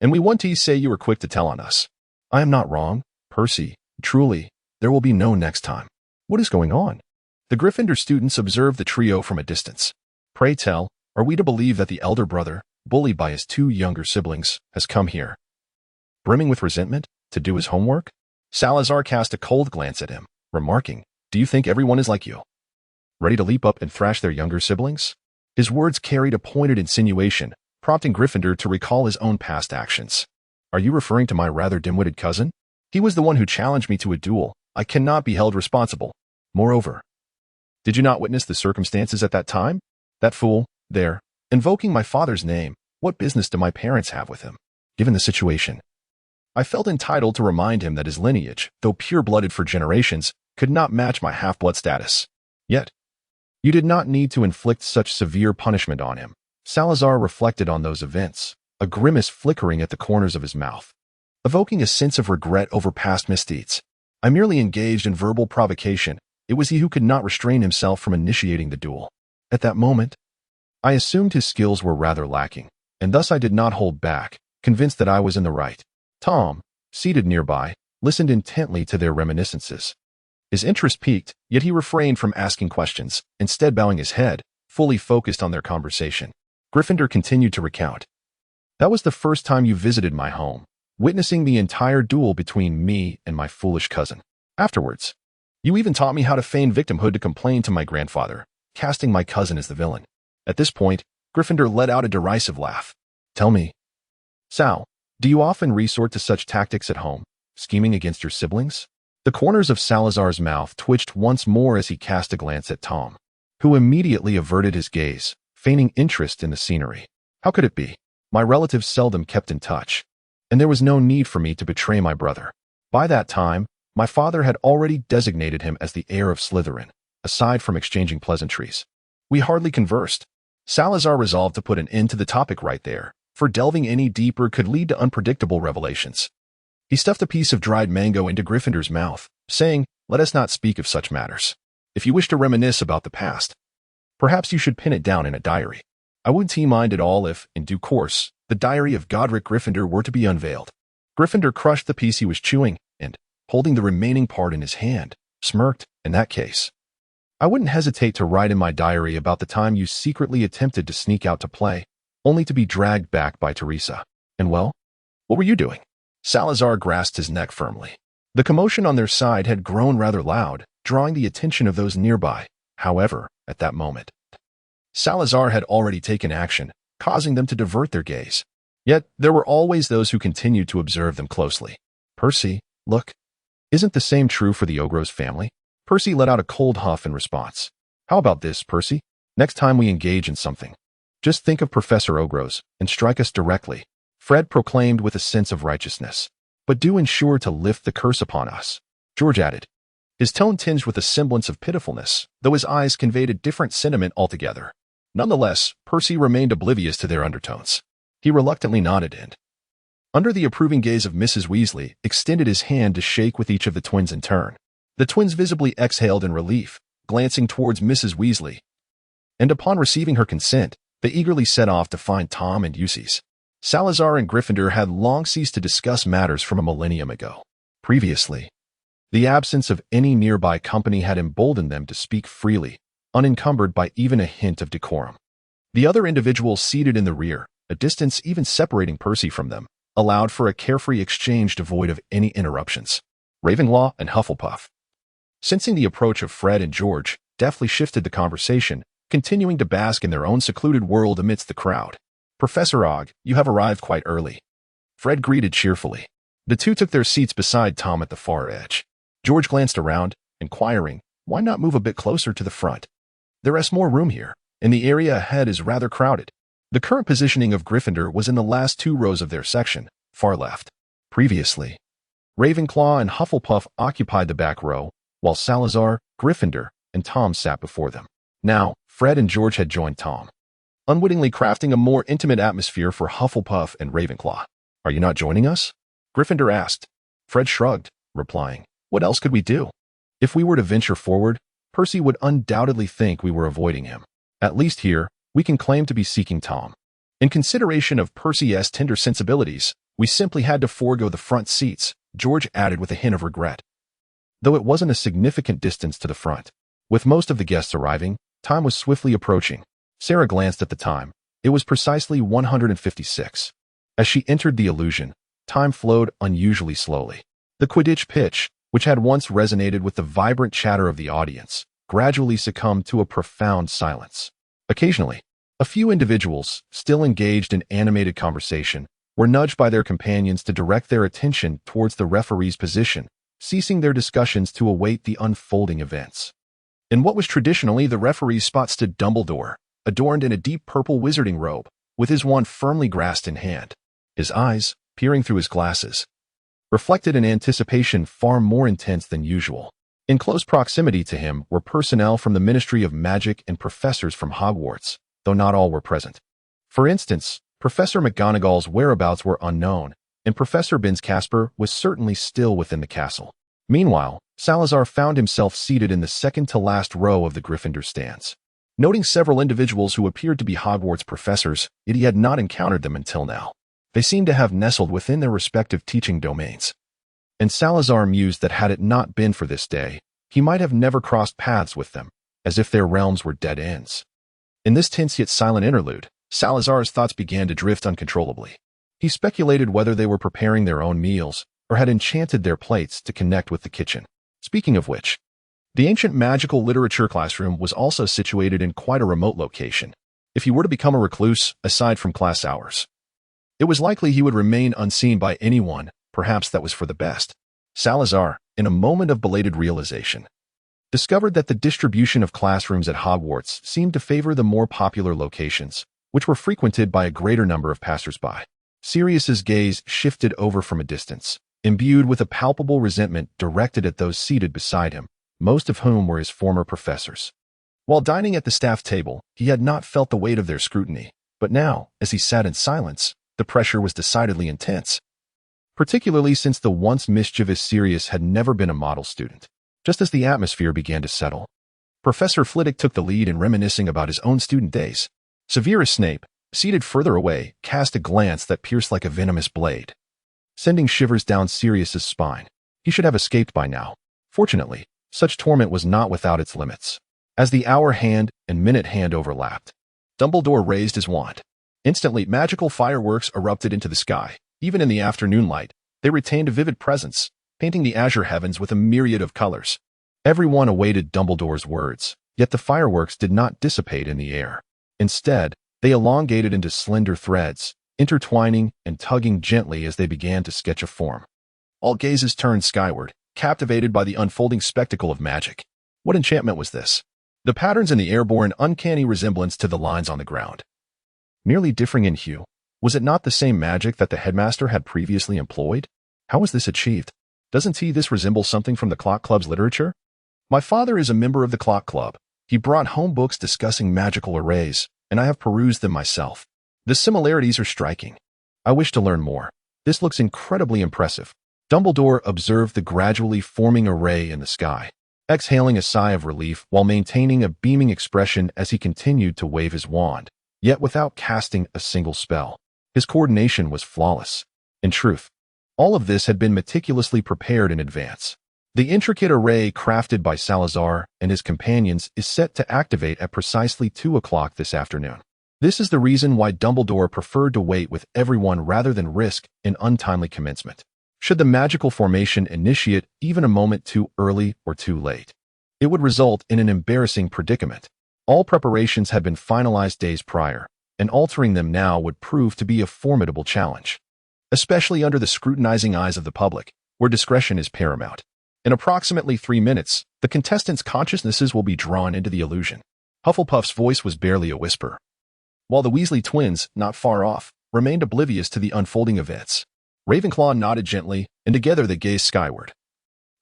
And we want to say you were quick to tell on us. I am not wrong, Percy. Truly, there will be no next time. What is going on? The Gryffindor students observed the trio from a distance. Pray tell, are we to believe that the elder brother, bullied by his two younger siblings, has come here, brimming with resentment, to do his homework? Salazar cast a cold glance at him, remarking, Do you think everyone is like you? Ready to leap up and thrash their younger siblings? His words carried a pointed insinuation, prompting Gryffindor to recall his own past actions. Are you referring to my rather dim-witted cousin? He was the one who challenged me to a duel. I cannot be held responsible. Moreover, did you not witness the circumstances at that time? That fool, there, invoking my father's name, what business do my parents have with him? Given the situation, I felt entitled to remind him that his lineage, though pure-blooded for generations, could not match my half-blood status. Yet, you did not need to inflict such severe punishment on him. Salazar reflected on those events, a grimace flickering at the corners of his mouth, evoking a sense of regret over past misdeeds. I merely engaged in verbal provocation. It was he who could not restrain himself from initiating the duel. At that moment, I assumed his skills were rather lacking, and thus I did not hold back, convinced that I was in the right. Tom, seated nearby, listened intently to their reminiscences. His interest piqued, yet he refrained from asking questions, instead bowing his head, fully focused on their conversation. Gryffindor continued to recount. That was the first time you visited my home, witnessing the entire duel between me and my foolish cousin. Afterwards, you even taught me how to feign victimhood to complain to my grandfather, casting my cousin as the villain. At this point, Gryffindor let out a derisive laugh. Tell me, Sal, do you often resort to such tactics at home, scheming against your siblings? The corners of Salazar's mouth twitched once more as he cast a glance at Tom, who immediately averted his gaze, feigning interest in the scenery. How could it be? My relatives seldom kept in touch, and there was no need for me to betray my brother. By that time, my father had already designated him as the heir of Slytherin, aside from exchanging pleasantries. We hardly conversed. Salazar resolved to put an end to the topic right there, for delving any deeper could lead to unpredictable revelations. He stuffed a piece of dried mango into Gryffindor's mouth, saying, Let us not speak of such matters. If you wish to reminisce about the past, perhaps you should pin it down in a diary. I wouldn't mind at all if, in due course, the diary of Godric Gryffindor were to be unveiled. Gryffindor crushed the piece he was chewing, and, holding the remaining part in his hand, smirked. In that case, I wouldn't hesitate to write in my diary about the time you secretly attempted to sneak out to play, only to be dragged back by Teresa. And well, what were you doing? Salazar grasped his neck firmly. The commotion on their side had grown rather loud, drawing the attention of those nearby. However, at that moment, Salazar had already taken action, causing them to divert their gaze. Yet, there were always those who continued to observe them closely. Percy, look. Isn't the same true for the Ogros family? Percy let out a cold huff in response. How about this, Percy? Next time we engage in something, just think of Professor Ogros and strike us directly. Fred proclaimed with a sense of righteousness. But do ensure to lift the curse upon us, George added, his tone tinged with a semblance of pitifulness, though his eyes conveyed a different sentiment altogether. Nonetheless, Percy remained oblivious to their undertones. He reluctantly nodded and, under the approving gaze of Mrs. Weasley, extended his hand to shake with each of the twins in turn. The twins visibly exhaled in relief, glancing towards Mrs. Weasley, and upon receiving her consent, they eagerly set off to find Tom and Ulysses. Salazar and Gryffindor had long ceased to discuss matters from a millennium ago. Previously, the absence of any nearby company had emboldened them to speak freely, unencumbered by even a hint of decorum. The other individuals seated in the rear, a distance even separating Percy from them, allowed for a carefree exchange devoid of any interruptions. Ravenclaw and Hufflepuff, sensing the approach of Fred and George, deftly shifted the conversation, continuing to bask in their own secluded world amidst the crowd. "Professor Ogg, you have arrived quite early," Fred greeted cheerfully. The two took their seats beside Tom at the far edge. George glanced around, inquiring, "Why not move a bit closer to the front? There is more room here, and the area ahead is rather crowded." The current positioning of Gryffindor was in the last two rows of their section, far left. Previously, Ravenclaw and Hufflepuff occupied the back row, while Salazar, Gryffindor, and Tom sat before them. Now, Fred and George had joined Tom, unwittingly crafting a more intimate atmosphere for Hufflepuff and Ravenclaw. "Are you not joining us?" Gryffindor asked. Fred shrugged, replying, "What else could we do? If we were to venture forward, Percy would undoubtedly think we were avoiding him. At least here, we can claim to be seeking Tom. In consideration of Percy's tender sensibilities, we simply had to forego the front seats," George added with a hint of regret. Though it wasn't a significant distance to the front. With most of the guests arriving, time was swiftly approaching. Sarah glanced at the time. It was precisely 156. As she entered the illusion, time flowed unusually slowly. The Quidditch pitch, which had once resonated with the vibrant chatter of the audience, gradually succumbed to a profound silence. Occasionally, a few individuals, still engaged in animated conversation, were nudged by their companions to direct their attention towards the referee's position, ceasing their discussions to await the unfolding events. In what was traditionally the referee's spot stood Dumbledore, adorned in a deep purple wizarding robe, with his wand firmly grasped in hand. His eyes, peering through his glasses, reflected an anticipation far more intense than usual. In close proximity to him were personnel from the Ministry of Magic and professors from Hogwarts, though not all were present. For instance, Professor McGonagall's whereabouts were unknown, and Professor Binns Casper was certainly still within the castle. Meanwhile, Salazar found himself seated in the second-to-last row of the Gryffindor stands. Noting several individuals who appeared to be Hogwarts professors, yet he had not encountered them until now. They seemed to have nestled within their respective teaching domains. And Salazar mused that had it not been for this day, he might have never crossed paths with them, as if their realms were dead ends. In this tense yet silent interlude, Salazar's thoughts began to drift uncontrollably. He speculated whether they were preparing their own meals, or had enchanted their plates to connect with the kitchen. Speaking of which, the ancient magical literature classroom was also situated in quite a remote location. If he were to become a recluse, aside from class hours, it was likely he would remain unseen by anyone. Perhaps that was for the best. Salazar, in a moment of belated realization, discovered that the distribution of classrooms at Hogwarts seemed to favor the more popular locations, which were frequented by a greater number of passers-by. Sirius's gaze shifted over from a distance, imbued with a palpable resentment directed at those seated beside him, most of whom were his former professors. While dining at the staff table, he had not felt the weight of their scrutiny, but now, as he sat in silence, the pressure was decidedly intense, particularly since the once mischievous Sirius had never been a model student. Just as the atmosphere began to settle, Professor Flitwick took the lead in reminiscing about his own student days. Severus Snape, seated further away, cast a glance that pierced like a venomous blade, sending shivers down Sirius's spine. He should have escaped by now. Fortunately, such torment was not without its limits. As the hour hand and minute hand overlapped, Dumbledore raised his wand. Instantly, magical fireworks erupted into the sky. Even in the afternoon light, they retained a vivid presence, painting the azure heavens with a myriad of colors. Everyone awaited Dumbledore's words, yet the fireworks did not dissipate in the air. Instead, they elongated into slender threads, intertwining and tugging gently as they began to sketch a form. All gazes turned skyward, captivated by the unfolding spectacle of magic. What enchantment was this? The patterns in the air bore an uncanny resemblance to the lines on the ground. Merely differing in hue, was it not the same magic that the headmaster had previously employed? How was this achieved? Doesn't this resemble something from the Clock Club's literature? My father is a member of the Clock Club. He brought home books discussing magical arrays, and I have perused them myself. The similarities are striking. I wish to learn more. This looks incredibly impressive. Dumbledore observed the gradually forming array in the sky. exhaling a sigh of relief while maintaining a beaming expression as he continued to wave his wand, yet without casting a single spell. His coordination was flawless. In truth, all of this had been meticulously prepared in advance. The intricate array crafted by Salazar and his companions is set to activate at precisely 2 o'clock this afternoon. This is the reason why Dumbledore preferred to wait with everyone rather than risk an untimely commencement. Should the magical formation initiate even a moment too early or too late, it would result in an embarrassing predicament. All preparations had been finalized days prior, and altering them now would prove to be a formidable challenge, especially under the scrutinizing eyes of the public, where discretion is paramount. In approximately 3 minutes, the contestants' consciousnesses will be drawn into the illusion. Hufflepuff's voice was barely a whisper, while the Weasley twins, not far off, remained oblivious to the unfolding events. Ravenclaw nodded gently, and together they gazed skyward,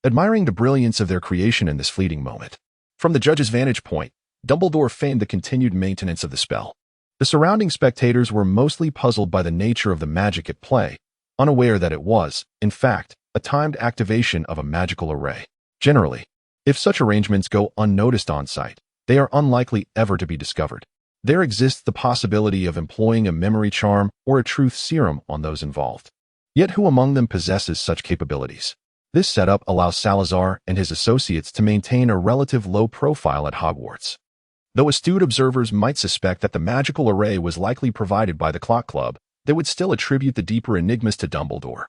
admiring the brilliance of their creation in this fleeting moment. From the judge's vantage point, Dumbledore feigned the continued maintenance of the spell. The surrounding spectators were mostly puzzled by the nature of the magic at play, unaware that it was, in fact, a timed activation of a magical array. Generally, if such arrangements go unnoticed on site, they are unlikely ever to be discovered. There exists the possibility of employing a memory charm or a truth serum on those involved. Yet who among them possesses such capabilities? This setup allows Salazar and his associates to maintain a relative low profile at Hogwarts. Though astute observers might suspect that the magical array was likely provided by the Clock Club, they would still attribute the deeper enigmas to Dumbledore,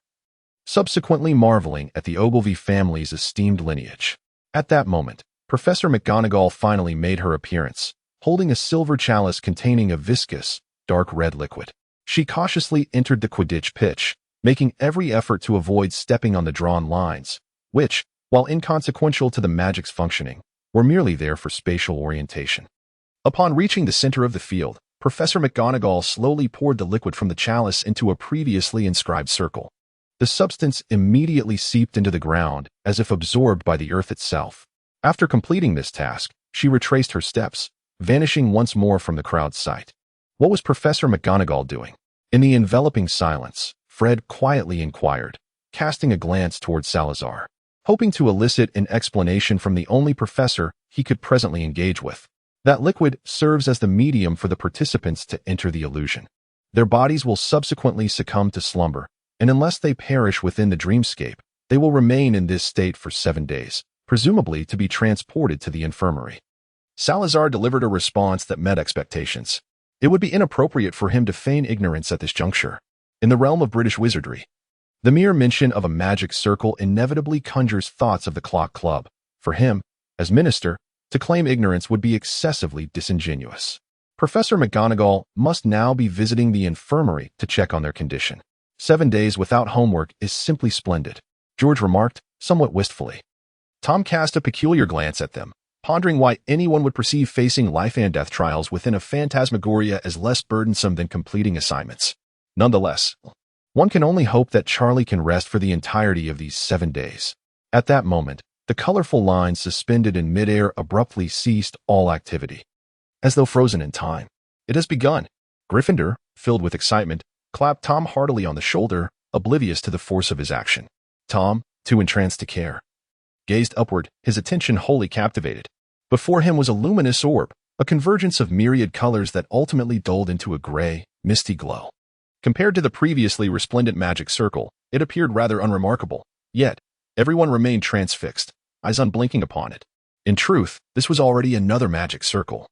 subsequently marveling at the Ogilvy family's esteemed lineage. At that moment, Professor McGonagall finally made her appearance, holding a silver chalice containing a viscous, dark red liquid. She cautiously entered the Quidditch pitch, making every effort to avoid stepping on the drawn lines, which, while inconsequential to the magic's functioning, were merely there for spatial orientation. Upon reaching the center of the field, Professor McGonagall slowly poured the liquid from the chalice into a previously inscribed circle. The substance immediately seeped into the ground as if absorbed by the earth itself. After completing this task, she retraced her steps, vanishing once more from the crowd's sight. What was Professor McGonagall doing? In the enveloping silence, Fred quietly inquired, casting a glance toward Salazar, hoping to elicit an explanation from the only professor he could presently engage with. That liquid serves as the medium for the participants to enter the illusion. Their bodies will subsequently succumb to slumber, and unless they perish within the dreamscape, they will remain in this state for 7 days, presumably to be transported to the infirmary. Salazar delivered a response that met expectations. It would be inappropriate for him to feign ignorance at this juncture. In the realm of British wizardry, the mere mention of a magic circle inevitably conjures thoughts of the Clock Club. For him, as minister, to claim ignorance would be excessively disingenuous. Professor McGonagall must now be visiting the infirmary to check on their condition. 7 days without homework is simply splendid, George remarked, somewhat wistfully. Tom cast a peculiar glance at them, pondering why anyone would perceive facing life and death trials within a phantasmagoria as less burdensome than completing assignments. Nonetheless, one can only hope that Charlie can rest for the entirety of these 7 days. At that moment, the colorful lines suspended in midair abruptly ceased all activity, as though frozen in time. It has begun. Gryffindor, filled with excitement, clapped Tom heartily on the shoulder, oblivious to the force of his action. Tom, too entranced to care, gazed upward, his attention wholly captivated. Before him was a luminous orb, a convergence of myriad colors that ultimately dulled into a gray, misty glow. Compared to the previously resplendent magic circle, it appeared rather unremarkable, yet everyone remained transfixed, eyes unblinking upon it. In truth, this was already another magic circle.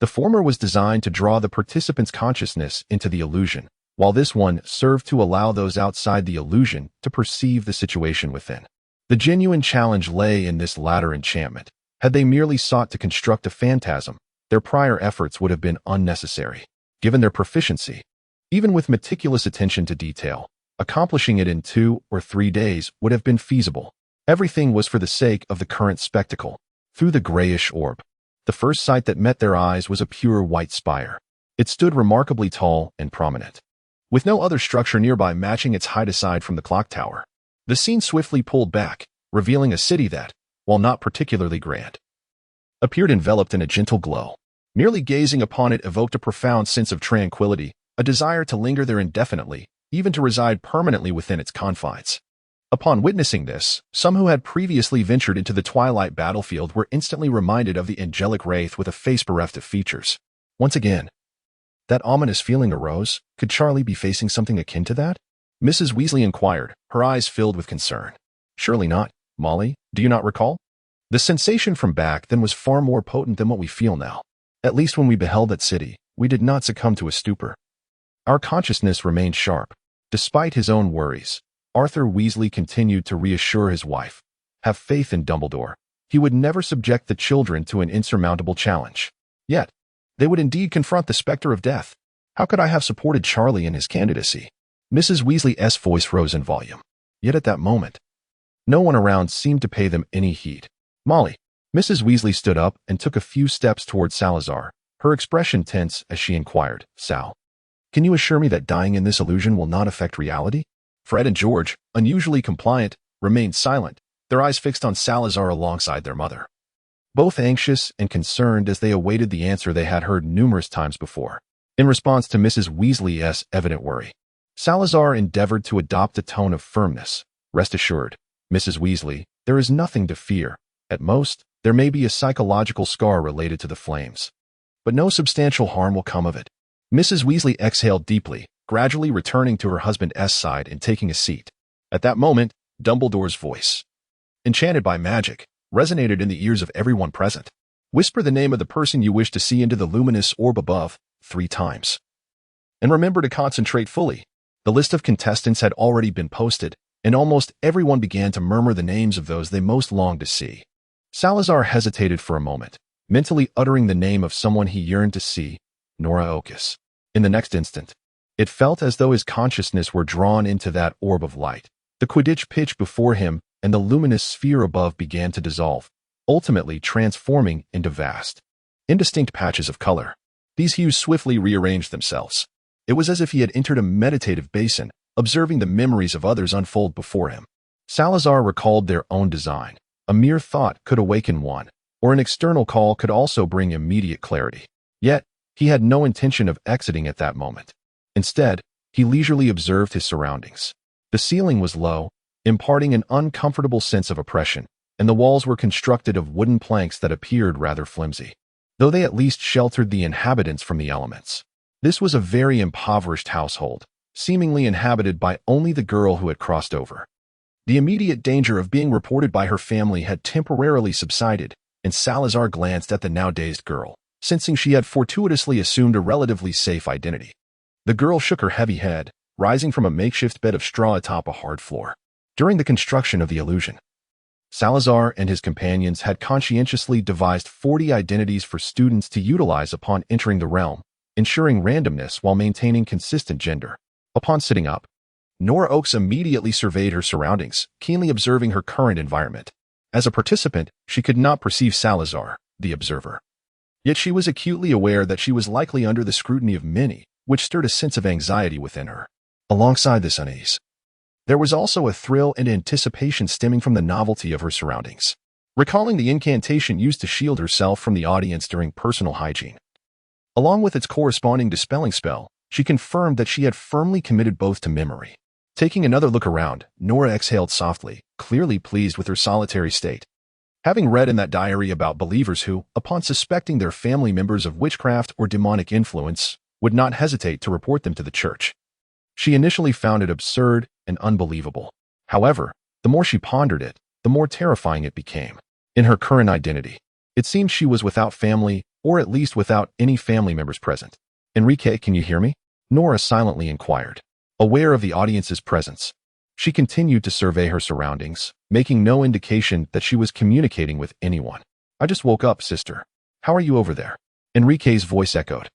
The former was designed to draw the participants' consciousness into the illusion, while this one served to allow those outside the illusion to perceive the situation within. The genuine challenge lay in this latter enchantment. Had they merely sought to construct a phantasm, their prior efforts would have been unnecessary. Given their proficiency, even with meticulous attention to detail, accomplishing it in 2 or 3 days would have been feasible. Everything was for the sake of the current spectacle. Through the grayish orb, the first sight that met their eyes was a pure white spire. It stood remarkably tall and prominent, with no other structure nearby matching its height aside from the clock tower. The scene swiftly pulled back, revealing a city that, while not particularly grand, appeared enveloped in a gentle glow. Merely gazing upon it evoked a profound sense of tranquility, a desire to linger there indefinitely, even to reside permanently within its confines. Upon witnessing this, some who had previously ventured into the twilight battlefield were instantly reminded of the angelic wraith with a face bereft of features. Once again, that ominous feeling arose. Could Charlie be facing something akin to that? Mrs. Weasley inquired, her eyes filled with concern. Surely not, Molly, do you not recall? The sensation from back then was far more potent than what we feel now. At least when we beheld that city, we did not succumb to a stupor. Our consciousness remained sharp. Despite his own worries, Arthur Weasley continued to reassure his wife. Have faith in Dumbledore. He would never subject the children to an insurmountable challenge. Yet, they would indeed confront the specter of death. How could I have supported Charlie in his candidacy? Mrs. Weasley's voice rose in volume. Yet at that moment, no one around seemed to pay them any heed. Molly. Mrs. Weasley stood up and took a few steps toward Salazar, her expression tense as she inquired, Sal, can you assure me that dying in this illusion will not affect reality? Fred and George, unusually compliant, remained silent, their eyes fixed on Salazar alongside their mother. Both anxious and concerned as they awaited the answer they had heard numerous times before. In response to Mrs. Weasley's evident worry, Salazar endeavored to adopt a tone of firmness. Rest assured, Mrs. Weasley, there is nothing to fear. At most, there may be a psychological scar related to the flames. But no substantial harm will come of it. Mrs. Weasley exhaled deeply, gradually returning to her husband's side and taking a seat. At that moment, Dumbledore's voice, enchanted by magic, resonated in the ears of everyone present. Whisper the name of the person you wish to see into the luminous orb above 3 times. And remember to concentrate fully. The list of contestants had already been posted, and almost everyone began to murmur the names of those they most longed to see. Salazar hesitated for a moment, mentally uttering the name of someone he yearned to see, Nora Otis. In the next instant, it felt as though his consciousness were drawn into that orb of light. The Quidditch pitch before him and the luminous sphere above began to dissolve, ultimately transforming into vast, indistinct patches of color. These hues swiftly rearranged themselves. It was as if he had entered a meditative basin, observing the memories of others unfold before him. Salazar recalled their own design. A mere thought could awaken one, or an external call could also bring immediate clarity. Yet, he had no intention of exiting at that moment. Instead, he leisurely observed his surroundings. The ceiling was low, imparting an uncomfortable sense of oppression, and the walls were constructed of wooden planks that appeared rather flimsy, though they at least sheltered the inhabitants from the elements. This was a very impoverished household, seemingly inhabited by only the girl who had crossed over. The immediate danger of being reported by her family had temporarily subsided, and Salazar glanced at the now dazed girl, sensing she had fortuitously assumed a relatively safe identity. The girl shook her heavy head, rising from a makeshift bed of straw atop a hard floor. During the construction of the illusion, Salazar and his companions had conscientiously devised 40 identities for students to utilize upon entering the realm, ensuring randomness while maintaining consistent gender. Upon sitting up, Nora Oakes immediately surveyed her surroundings, keenly observing her current environment. As a participant, she could not perceive Salazar, the observer. Yet she was acutely aware that she was likely under the scrutiny of many, which stirred a sense of anxiety within her. Alongside this unease, there was also a thrill and anticipation stemming from the novelty of her surroundings. Recalling the incantation used to shield herself from the audience during personal hygiene, along with its corresponding dispelling spell, she confirmed that she had firmly committed both to memory. Taking another look around, Nora exhaled softly, clearly pleased with her solitary state. Having read in that diary about believers who, upon suspecting their family members of witchcraft or demonic influence, would not hesitate to report them to the church, she initially found it absurd and unbelievable. However, the more she pondered it, the more terrifying it became. In her current identity, it seemed she was without family, or at least without any family members present. Enrique, can you hear me? Nora silently inquired. Aware of the audience's presence, she continued to survey her surroundings, making no indication that she was communicating with anyone. I just woke up, sister. How are you over there? Enrique's voice echoed,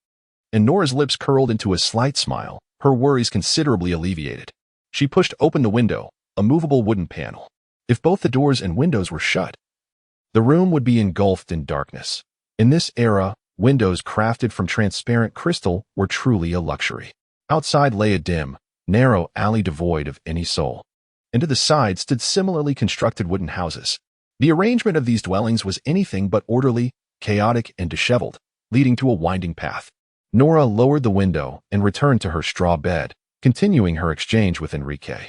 and Nora's lips curled into a slight smile, her worries considerably alleviated. She pushed open the window, a movable wooden panel. If both the doors and windows were shut, the room would be engulfed in darkness. In this era, windows crafted from transparent crystal were truly a luxury. Outside lay a dim, narrow alley devoid of any soul, and to the side stood similarly constructed wooden houses. The arrangement of these dwellings was anything but orderly, chaotic, and disheveled, leading to a winding path. Nora lowered the window and returned to her straw bed, continuing her exchange with Enrique.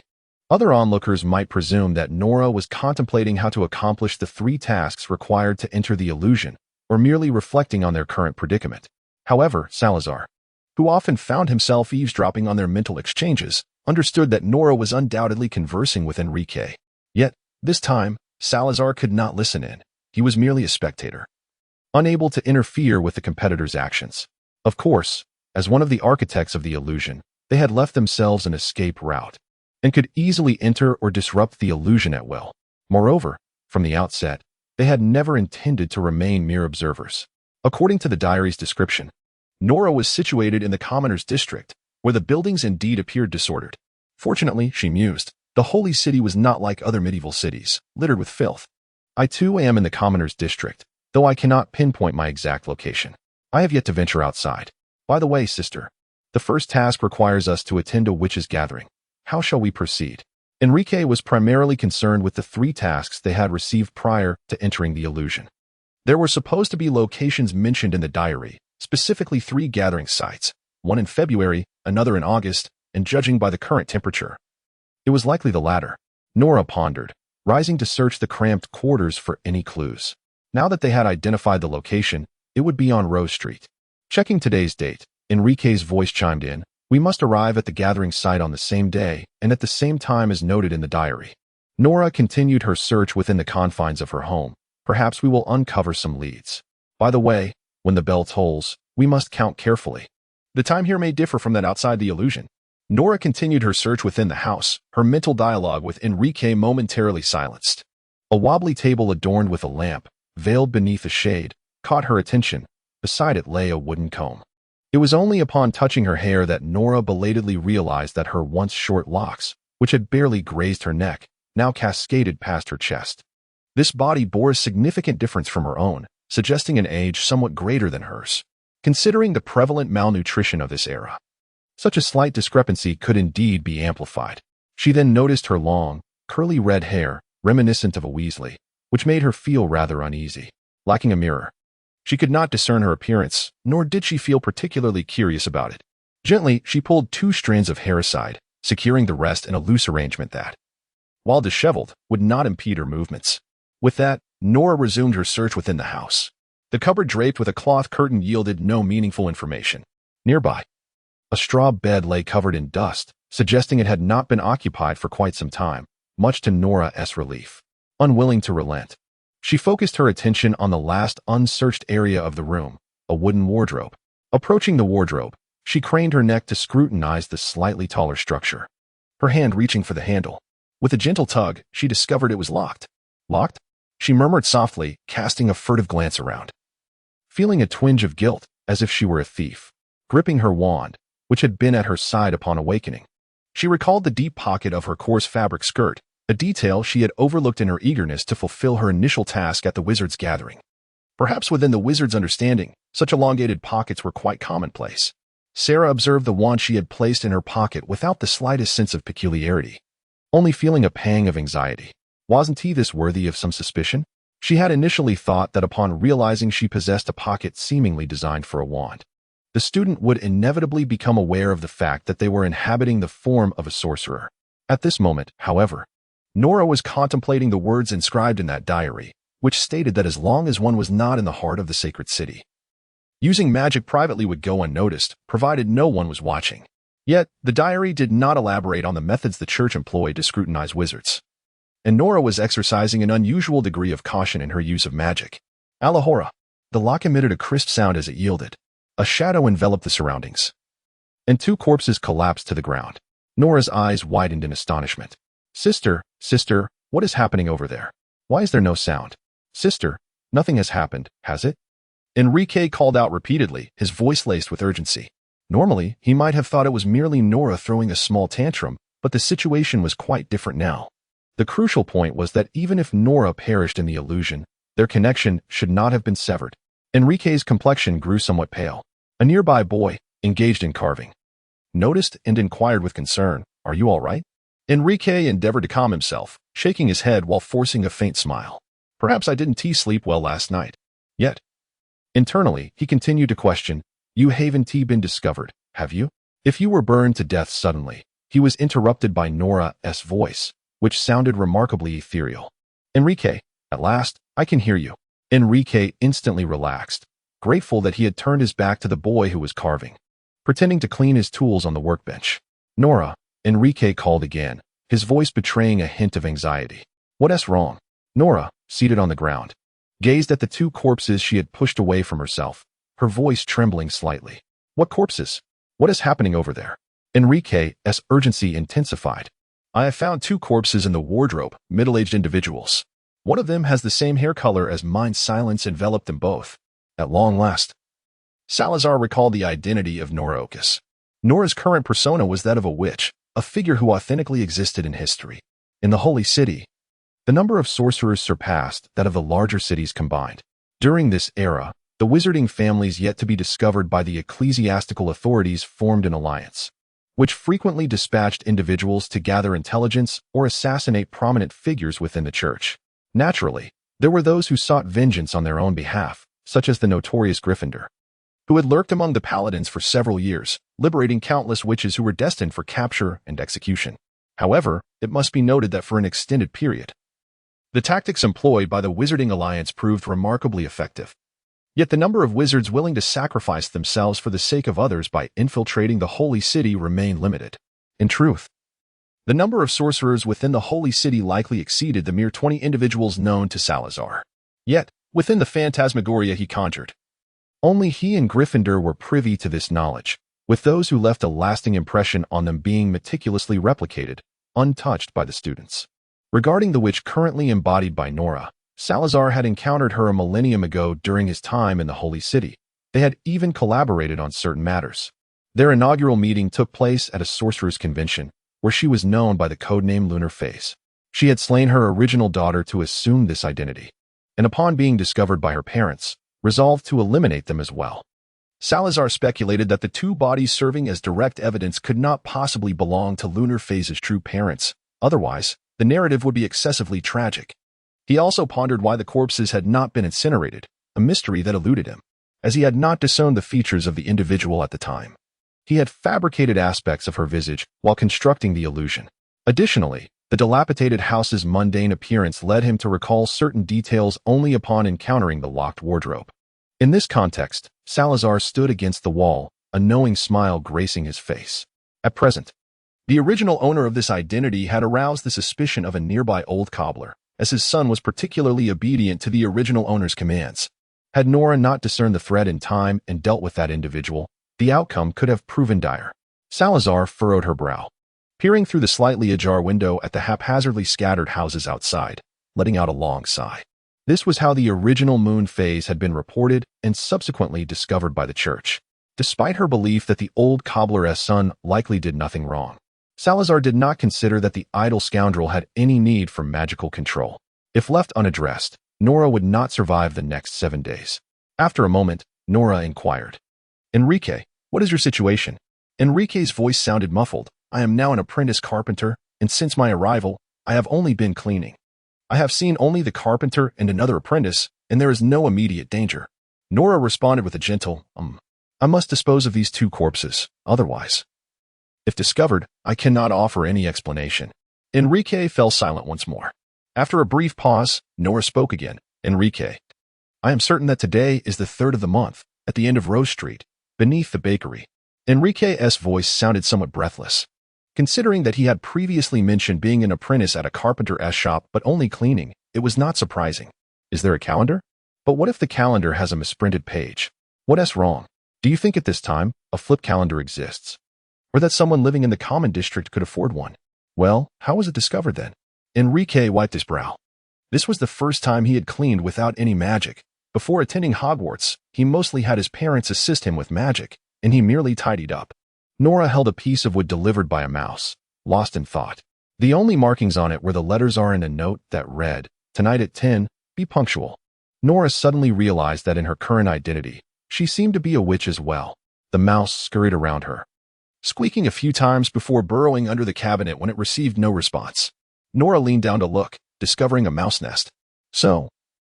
Other onlookers might presume that Nora was contemplating how to accomplish the 3 tasks required to enter the illusion, or merely reflecting on their current predicament. However, Salazar, who often found himself eavesdropping on their mental exchanges, understood that Nora was undoubtedly conversing with Enrique. Yet, this time, Salazar could not listen in. He was merely a spectator, unable to interfere with the competitor's actions. Of course, as one of the architects of the illusion, they had left themselves an escape route, and could easily enter or disrupt the illusion at will. Moreover, from the outset, they had never intended to remain mere observers. According to the diary's description, Nora was situated in the commoners' district, where the buildings indeed appeared disordered. Fortunately, she mused, the holy city was not like other medieval cities, littered with filth. I too am in the commoners' district, though I cannot pinpoint my exact location. I have yet to venture outside. By the way, sister, the first task requires us to attend a witches' gathering. How shall we proceed? Enrique was primarily concerned with the 3 tasks they had received prior to entering the illusion. There were supposed to be locations mentioned in the diary, specifically 3 gathering sites, one in February, another in August, and judging by the current temperature, it was likely the latter. Nora pondered, rising to search the cramped quarters for any clues. Now that they had identified the location, it would be on Rose Street. Checking today's date, Enrique's voice chimed in, we must arrive at the gathering site on the same day and at the same time as noted in the diary. Nora continued her search within the confines of her home. Perhaps we will uncover some leads. By the way, when the bell tolls, we must count carefully. The time here may differ from that outside the illusion. Nora continued her search within the house, her mental dialogue with Enrique momentarily silenced. A wobbly table adorned with a lamp, veiled beneath a shade, caught her attention. Beside it lay a wooden comb. It was only upon touching her hair that Nora belatedly realized that her once short locks, which had barely grazed her neck, now cascaded past her chest. This body bore a significant difference from her own, suggesting an age somewhat greater than hers. Considering the prevalent malnutrition of this era, such a slight discrepancy could indeed be amplified. She then noticed her long, curly red hair, reminiscent of a Weasley, which made her feel rather uneasy. Lacking a mirror, she could not discern her appearance, nor did she feel particularly curious about it. Gently, she pulled 2 strands of hair aside, securing the rest in a loose arrangement that, while disheveled, would not impede her movements. With that, Nora resumed her search within the house. The cupboard draped with a cloth curtain yielded no meaningful information. Nearby, a straw bed lay covered in dust, suggesting it had not been occupied for quite some time, much to Nora's relief. Unwilling to relent, she focused her attention on the last unsearched area of the room, a wooden wardrobe. Approaching the wardrobe, she craned her neck to scrutinize the slightly taller structure, her hand reaching for the handle. With a gentle tug, she discovered it was locked. Locked? She murmured softly, casting a furtive glance around. Feeling a twinge of guilt, as if she were a thief, gripping her wand, which had been at her side upon awakening. She recalled the deep pocket of her coarse fabric skirt, a detail she had overlooked in her eagerness to fulfill her initial task at the wizard's gathering. Perhaps within the wizard's understanding, such elongated pockets were quite commonplace. Sarah observed the wand she had placed in her pocket without the slightest sense of peculiarity, only feeling a pang of anxiety. Wasn't this worthy of some suspicion? She had initially thought that upon realizing she possessed a pocket seemingly designed for a wand, the student would inevitably become aware of the fact that they were inhabiting the form of a sorcerer. At this moment, however, Nora was contemplating the words inscribed in that diary, which stated that as long as one was not in the heart of the sacred city, using magic privately would go unnoticed, provided no one was watching. Yet, the diary did not elaborate on the methods the church employed to scrutinize wizards, and Nora was exercising an unusual degree of caution in her use of magic. Alahora! The lock emitted a crisp sound as it yielded. A shadow enveloped the surroundings, and 2 corpses collapsed to the ground. Nora's eyes widened in astonishment. Sister, what is happening over there? Why is there no sound? Sister, nothing has happened, has it? Enrique called out repeatedly, his voice laced with urgency. Normally, he might have thought it was merely Nora throwing a small tantrum, but the situation was quite different now. The crucial point was that even if Nora perished in the illusion, their connection should not have been severed. Enrique's complexion grew somewhat pale. A nearby boy, engaged in carving, noticed and inquired with concern, "Are you all right?" Enrique endeavored to calm himself, shaking his head while forcing a faint smile. "Perhaps I didn't sleep well last night." Yet, internally, he continued to question, "You haven't been discovered, have you? If you were burned to death suddenly, He was interrupted by Nora's voice, which sounded remarkably ethereal. "Enrique, at last, I can hear you." Enrique instantly relaxed, grateful that he had turned his back to the boy who was carving, pretending to clean his tools on the workbench. "Nora," Enrique called again, his voice betraying a hint of anxiety. "What's wrong?" Nora, seated on the ground, gazed at the two corpses she had pushed away from herself, her voice trembling slightly. "What corpses? What is happening over there?" Enrique's urgency intensified. "I have found two corpses in the wardrobe, middle-aged individuals. One of them has the same hair color as mine. Silence enveloped them both. At long last." Salazar recalled the identity of Nora. Nora's current persona was that of a witch, a figure who authentically existed in history. In the Holy City, the number of sorcerers surpassed that of the larger cities combined. During this era, the wizarding families yet to be discovered by the ecclesiastical authorities formed an alliance, which frequently dispatched individuals to gather intelligence or assassinate prominent figures within the church. Naturally, there were those who sought vengeance on their own behalf, such as the notorious Gryffindor, who had lurked among the paladins for several years, liberating countless witches who were destined for capture and execution. However, it must be noted that for an extended period, the tactics employed by the Wizarding Alliance proved remarkably effective. Yet the number of wizards willing to sacrifice themselves for the sake of others by infiltrating the Holy City remained limited. In truth, the number of sorcerers within the Holy City likely exceeded the mere 20 individuals known to Salazar. Yet, within the phantasmagoria he conjured, only he and Gryffindor were privy to this knowledge, with those who left a lasting impression on them being meticulously replicated, untouched by the students. Regarding the witch currently embodied by Nora, Salazar had encountered her a millennium ago during his time in the Holy City. They had even collaborated on certain matters. Their inaugural meeting took place at a sorcerer's convention, where she was known by the codename Lunar Face. She had slain her original daughter to assume this identity, and upon being discovered by her parents, resolved to eliminate them as well. Salazar speculated that the two bodies serving as direct evidence could not possibly belong to Lunar Face's true parents, otherwise, the narrative would be excessively tragic. He also pondered why the corpses had not been incinerated, a mystery that eluded him, as he had not discerned the features of the individual at the time. He had fabricated aspects of her visage while constructing the illusion. Additionally, the dilapidated house's mundane appearance led him to recall certain details only upon encountering the locked wardrobe. In this context, Salazar stood against the wall, a knowing smile gracing his face. At present, the original owner of this identity had aroused the suspicion of a nearby old cobbler, as his son was particularly obedient to the original owner's commands. Had Nora not discerned the threat in time and dealt with that individual, the outcome could have proven dire. Salazar furrowed her brow, peering through the slightly ajar window at the haphazardly scattered houses outside, letting out a long sigh. This was how the original moon phase had been reported and subsequently discovered by the church. Despite her belief that the old cobbler's son likely did nothing wrong, Salazar did not consider that the idle scoundrel had any need for magical control. If left unaddressed, Nora would not survive the next 7 days. After a moment, Nora inquired, "Enrique, what is your situation?" Enrique's voice sounded muffled. "I am now an apprentice carpenter, and since my arrival, I have only been cleaning. I have seen only the carpenter and another apprentice, and there is no immediate danger." Nora responded with a gentle, "I must dispose of these two corpses, otherwise, if discovered, I cannot offer any explanation." Enrique fell silent once more. After a brief pause, Nora spoke again. "Enrique, I am certain that today is the 3rd of the month, at the end of Rose Street, beneath the bakery." Enrique's voice sounded somewhat breathless. Considering that he had previously mentioned being an apprentice at a carpenter's shop but only cleaning, it was not surprising. Is there a calendar? But what if the calendar has a misprinted page? What's wrong? Do you think at this time, a flip calendar exists? Or that someone living in the common district could afford one? Well, how was it discovered then? Enrique wiped his brow. This was the first time he had cleaned without any magic. Before attending Hogwarts, he mostly had his parents assist him with magic, and he merely tidied up. Nora held a piece of wood delivered by a mouse, lost in thought. The only markings on it were the letters R in a note that read, "Tonight at 10, be punctual." Nora suddenly realized that in her current identity, she seemed to be a witch as well. The mouse scurried around her, squeaking a few times before burrowing under the cabinet when it received no response. Nora leaned down to look, discovering a mouse nest. "So,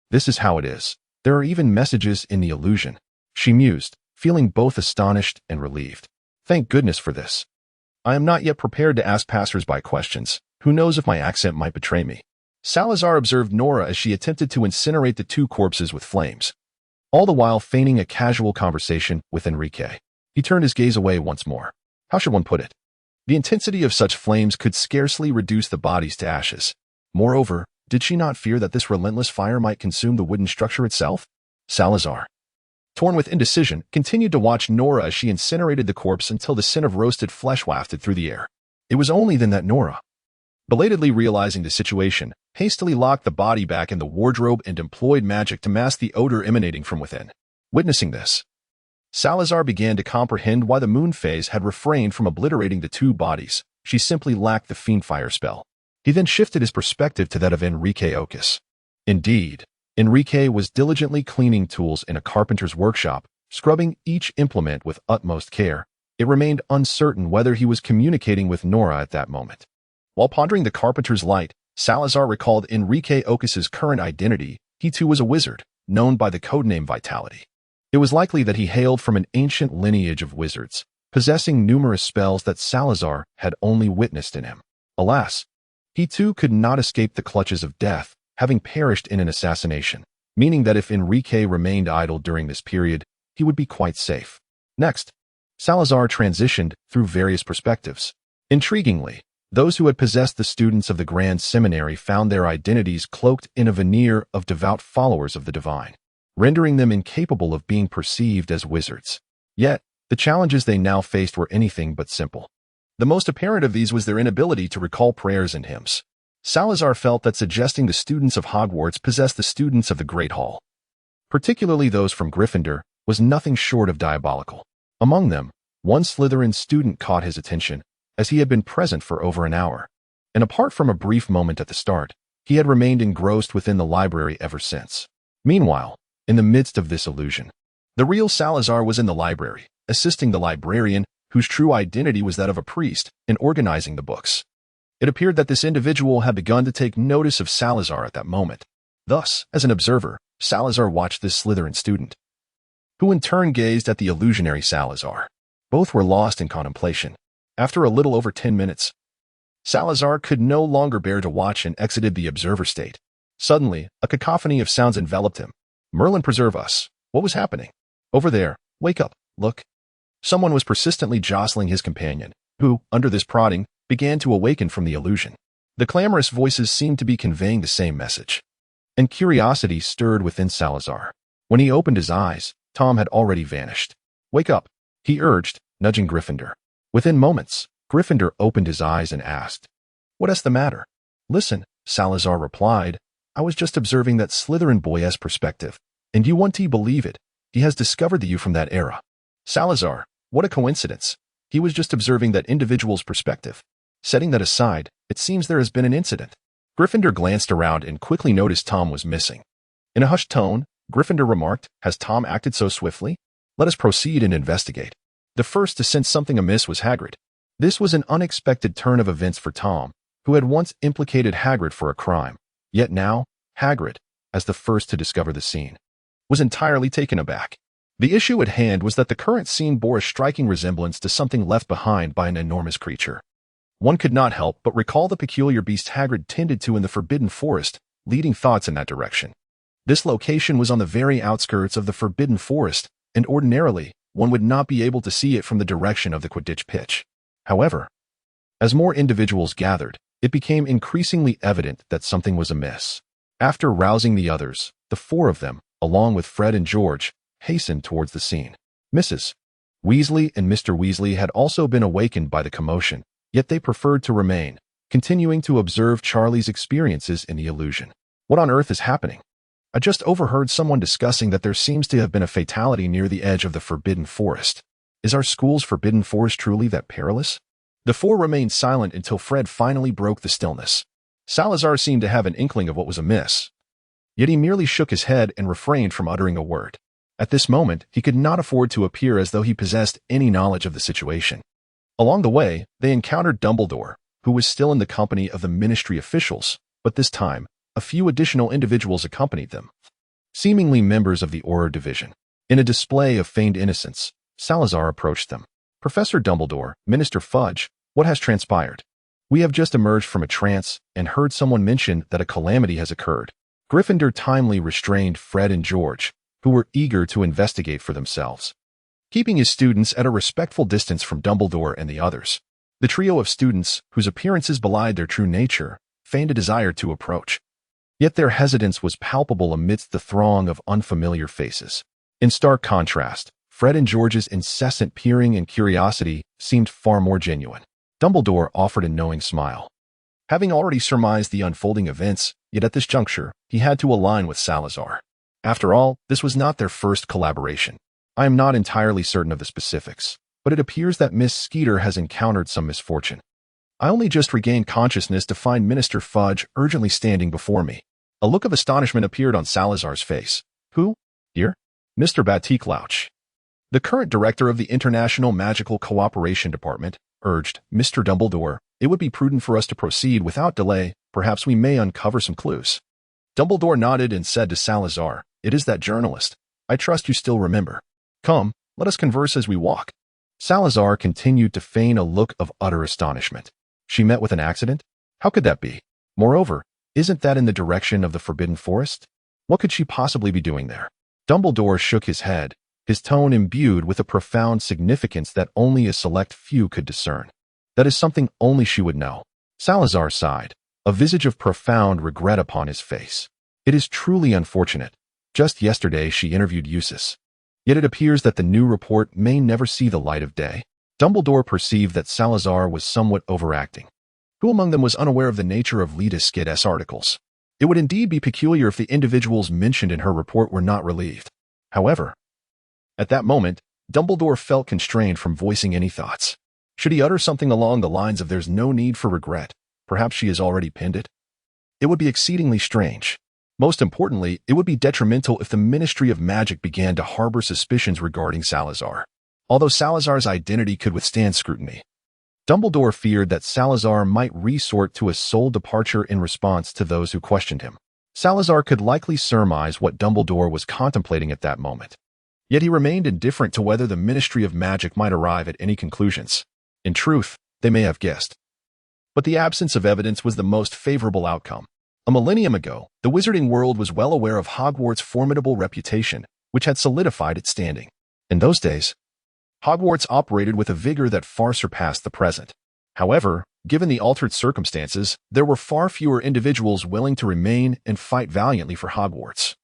this is how it is. There are even messages in the illusion," she mused, feeling both astonished and relieved. "Thank goodness for this." I am not yet prepared to ask passers-by questions. Who knows if my accent might betray me? Salazar observed Nora as she attempted to incinerate the two corpses with flames, all the while feigning a casual conversation with Enrique. He turned his gaze away once more. How should one put it? The intensity of such flames could scarcely reduce the bodies to ashes. Moreover, did she not fear that this relentless fire might consume the wooden structure itself? Salazar, torn with indecision, continued to watch Nora as she incinerated the corpse until the scent of roasted flesh wafted through the air. It was only then that Nora, belatedly realizing the situation, hastily locked the body back in the wardrobe and employed magic to mask the odor emanating from within. Witnessing this, Salazar began to comprehend why the moon phase had refrained from obliterating the two bodies. She simply lacked the fiendfire spell. He then shifted his perspective to that of Enrique Ocas. Indeed, Enrique was diligently cleaning tools in a carpenter's workshop, scrubbing each implement with utmost care. It remained uncertain whether he was communicating with Nora at that moment. While pondering the carpenter's light, Salazar recalled Enrique Ocas's current identity. He too was a wizard, known by the codename Vitality. It was likely that he hailed from an ancient lineage of wizards, possessing numerous spells that Salazar had only witnessed in him. Alas, he too could not escape the clutches of death, having perished in an assassination, meaning that if Enrique remained idle during this period, he would be quite safe. Next, Salazar transitioned through various perspectives. Intriguingly, those who had possessed the students of the Grand Seminary found their identities cloaked in a veneer of devout followers of the divine, rendering them incapable of being perceived as wizards. Yet, the challenges they now faced were anything but simple. The most apparent of these was their inability to recall prayers and hymns. Salazar felt that suggesting the students of Hogwarts possessed the students of the Great Hall, particularly those from Gryffindor, was nothing short of diabolical. Among them, one Slytherin student caught his attention, as he had been present for over an hour, and apart from a brief moment at the start, he had remained engrossed within the library ever since. Meanwhile, in the midst of this illusion, the real Salazar was in the library, assisting the librarian, whose true identity was that of a priest, in organizing the books. It appeared that this individual had begun to take notice of Salazar at that moment. Thus, as an observer, Salazar watched this Slytherin student, who in turn gazed at the illusionary Salazar. Both were lost in contemplation. After a little over 10 minutes, Salazar could no longer bear to watch and exited the observer state. Suddenly, a cacophony of sounds enveloped him. Merlin preserve us. What was happening? Over there. Wake up. Look. Someone was persistently jostling his companion, who, under this prodding, began to awaken from the illusion. The clamorous voices seemed to be conveying the same message, and curiosity stirred within Salazar. When he opened his eyes, Tom had already vanished. Wake up, he urged, nudging Gryffindor. Within moments, Gryffindor opened his eyes and asked, "What is the matter?" "Listen," Salazar replied, "I was just observing that Slytherin boy's perspective, and you won't believe it. He has discovered you from that era." Salazar, what a coincidence. He was just observing that individual's perspective. Setting that aside, it seems there has been an incident. Gryffindor glanced around and quickly noticed Tom was missing. In a hushed tone, Gryffindor remarked, "Has Tom acted so swiftly? Let us proceed and investigate." The first to sense something amiss was Hagrid. This was an unexpected turn of events for Tom, who had once implicated Hagrid for a crime. Yet now, Hagrid, as the first to discover the scene, was entirely taken aback. The issue at hand was that the current scene bore a striking resemblance to something left behind by an enormous creature. One could not help but recall the peculiar beast Hagrid tended to in the Forbidden Forest, leading thoughts in that direction. This location was on the very outskirts of the Forbidden Forest, and ordinarily, one would not be able to see it from the direction of the Quidditch pitch. However, as more individuals gathered, it became increasingly evident that something was amiss. After rousing the others, the four of them, along with Fred and George, hastened towards the scene. Mrs. Weasley and Mr. Weasley had also been awakened by the commotion, yet they preferred to remain, continuing to observe Charlie's experiences in the illusion. What on earth is happening? I just overheard someone discussing that there seems to have been a fatality near the edge of the Forbidden Forest. Is our school's Forbidden Forest truly that perilous? The four remained silent until Fred finally broke the stillness. Salazar seemed to have an inkling of what was amiss, yet he merely shook his head and refrained from uttering a word. At this moment, he could not afford to appear as though he possessed any knowledge of the situation. Along the way, they encountered Dumbledore, who was still in the company of the Ministry officials, but this time, a few additional individuals accompanied them, seemingly members of the Auror Division. In a display of feigned innocence, Salazar approached them. "Professor Dumbledore, Minister Fudge, What has transpired? We have just emerged from a trance and heard someone mention that a calamity has occurred. Gryffindor timely restrained Fred and George, who were eager to investigate for themselves, keeping his students at a respectful distance from Dumbledore and the others. The trio of students, whose appearances belied their true nature, feigned a desire to approach. Yet their hesitance was palpable amidst the throng of unfamiliar faces. In stark contrast, Fred and George's incessant peering and curiosity seemed far more genuine. Dumbledore offered a knowing smile. Having already surmised the unfolding events, yet at this juncture, he had to align with Salazar. After all, this was not their first collaboration. I am not entirely certain of the specifics, but it appears that Miss Skeeter has encountered some misfortune. I only just regained consciousness to find Minister Fudge urgently standing before me. A look of astonishment appeared on Salazar's face. Who? Dear? Mr. Batiklouch. The current director of the International Magical Cooperation Department urged, Mr. Dumbledore, it would be prudent for us to proceed without delay. Perhaps we may uncover some clues. Dumbledore nodded and said to Salazar, it is that journalist. I trust you still remember. Come, let us converse as we walk. Salazar continued to feign a look of utter astonishment. She met with an accident? How could that be? Moreover, isn't that in the direction of the Forbidden Forest? What could she possibly be doing there? Dumbledore shook his head, his tone imbued with a profound significance that only a select few could discern. That is something only she would know. Salazar sighed, a visage of profound regret upon his face. It is truly unfortunate. Just yesterday she interviewed Eustace. Yet it appears that the new report may never see the light of day. Dumbledore perceived that Salazar was somewhat overacting. Who among them was unaware of the nature of Leda Skid's articles? It would indeed be peculiar if the individuals mentioned in her report were not relieved. However, at that moment, Dumbledore felt constrained from voicing any thoughts. Should he utter something along the lines of there's no need for regret? Perhaps she has already pinned it? It would be exceedingly strange. Most importantly, it would be detrimental if the Ministry of Magic began to harbor suspicions regarding Salazar. Although Salazar's identity could withstand scrutiny, Dumbledore feared that Salazar might resort to a sole departure in response to those who questioned him. Salazar could likely surmise what Dumbledore was contemplating at that moment. Yet he remained indifferent to whether the Ministry of Magic might arrive at any conclusions. In truth, they may have guessed. But the absence of evidence was the most favorable outcome. A millennium ago, the wizarding world was well aware of Hogwarts' formidable reputation, which had solidified its standing. In those days, Hogwarts operated with a vigor that far surpassed the present. However, given the altered circumstances, there were far fewer individuals willing to remain and fight valiantly for Hogwarts.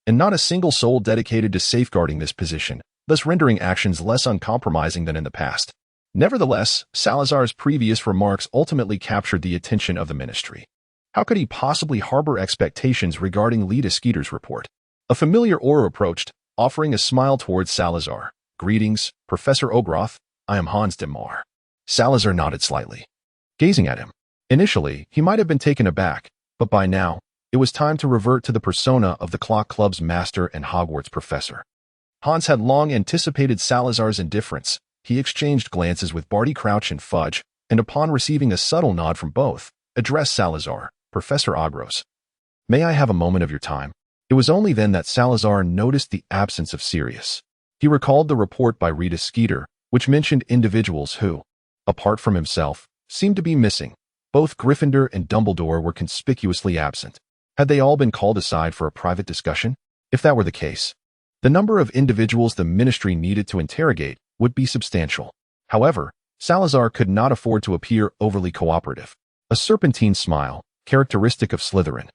And not a single soul dedicated to safeguarding this position, thus rendering actions less uncompromising than in the past. Nevertheless, Salazar's previous remarks ultimately captured the attention of the Ministry. How could he possibly harbor expectations regarding Leda Skeeter's report? A familiar aura approached, offering a smile towards Salazar. Greetings, Professor Ogroth. I am Hans de Mar. Salazar nodded slightly, gazing at him. Initially, he might have been taken aback, but by now, it was time to revert to the persona of the Clock Club's master and Hogwarts professor. Hans had long anticipated Salazar's indifference. He exchanged glances with Barty Crouch and Fudge, and upon receiving a subtle nod from both, addressed Salazar, Professor Ogros. May I have a moment of your time? It was only then that Salazar noticed the absence of Sirius. He recalled the report by Leda Skeeter, which mentioned individuals who, apart from himself, seemed to be missing. Both Gryffindor and Dumbledore were conspicuously absent. Had they all been called aside for a private discussion? If that were the case, the number of individuals the Ministry needed to interrogate would be substantial. However, Salazar could not afford to appear overly cooperative. A serpentine smile, characteristic of Slytherin,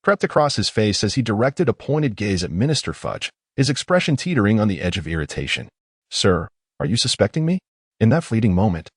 crept across his face as he directed a pointed gaze at Minister Fudge, his expression teetering on the edge of irritation. Sir, are you suspecting me? In that fleeting moment,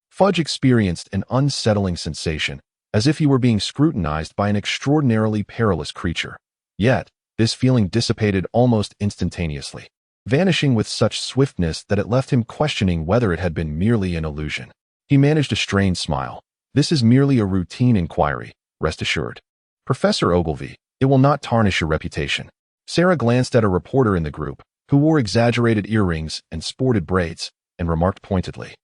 Fudge experienced an unsettling sensation, as if he were being scrutinized by an extraordinarily perilous creature. Yet, this feeling dissipated almost instantaneously, vanishing with such swiftness that it left him questioning whether it had been merely an illusion. He managed a strained smile. This is merely a routine inquiry, rest assured. Professor Ogilvy, it will not tarnish your reputation. Sarah glanced at a reporter in the group, who wore exaggerated earrings and sported braids, and remarked pointedly,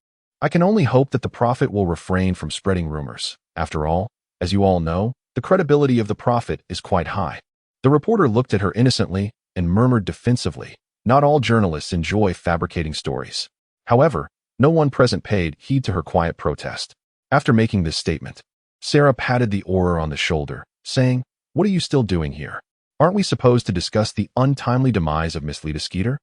I can only hope that the prophet will refrain from spreading rumors. After all, as you all know, the credibility of the prophet is quite high. The reporter looked at her innocently and murmured defensively, not all journalists enjoy fabricating stories. However, No one present paid heed to her quiet protest. After making this statement, Sarah patted the Auror on the shoulder, saying, "What are you still doing here? Aren't we supposed to discuss the untimely demise of Miss Lita Skeeter?"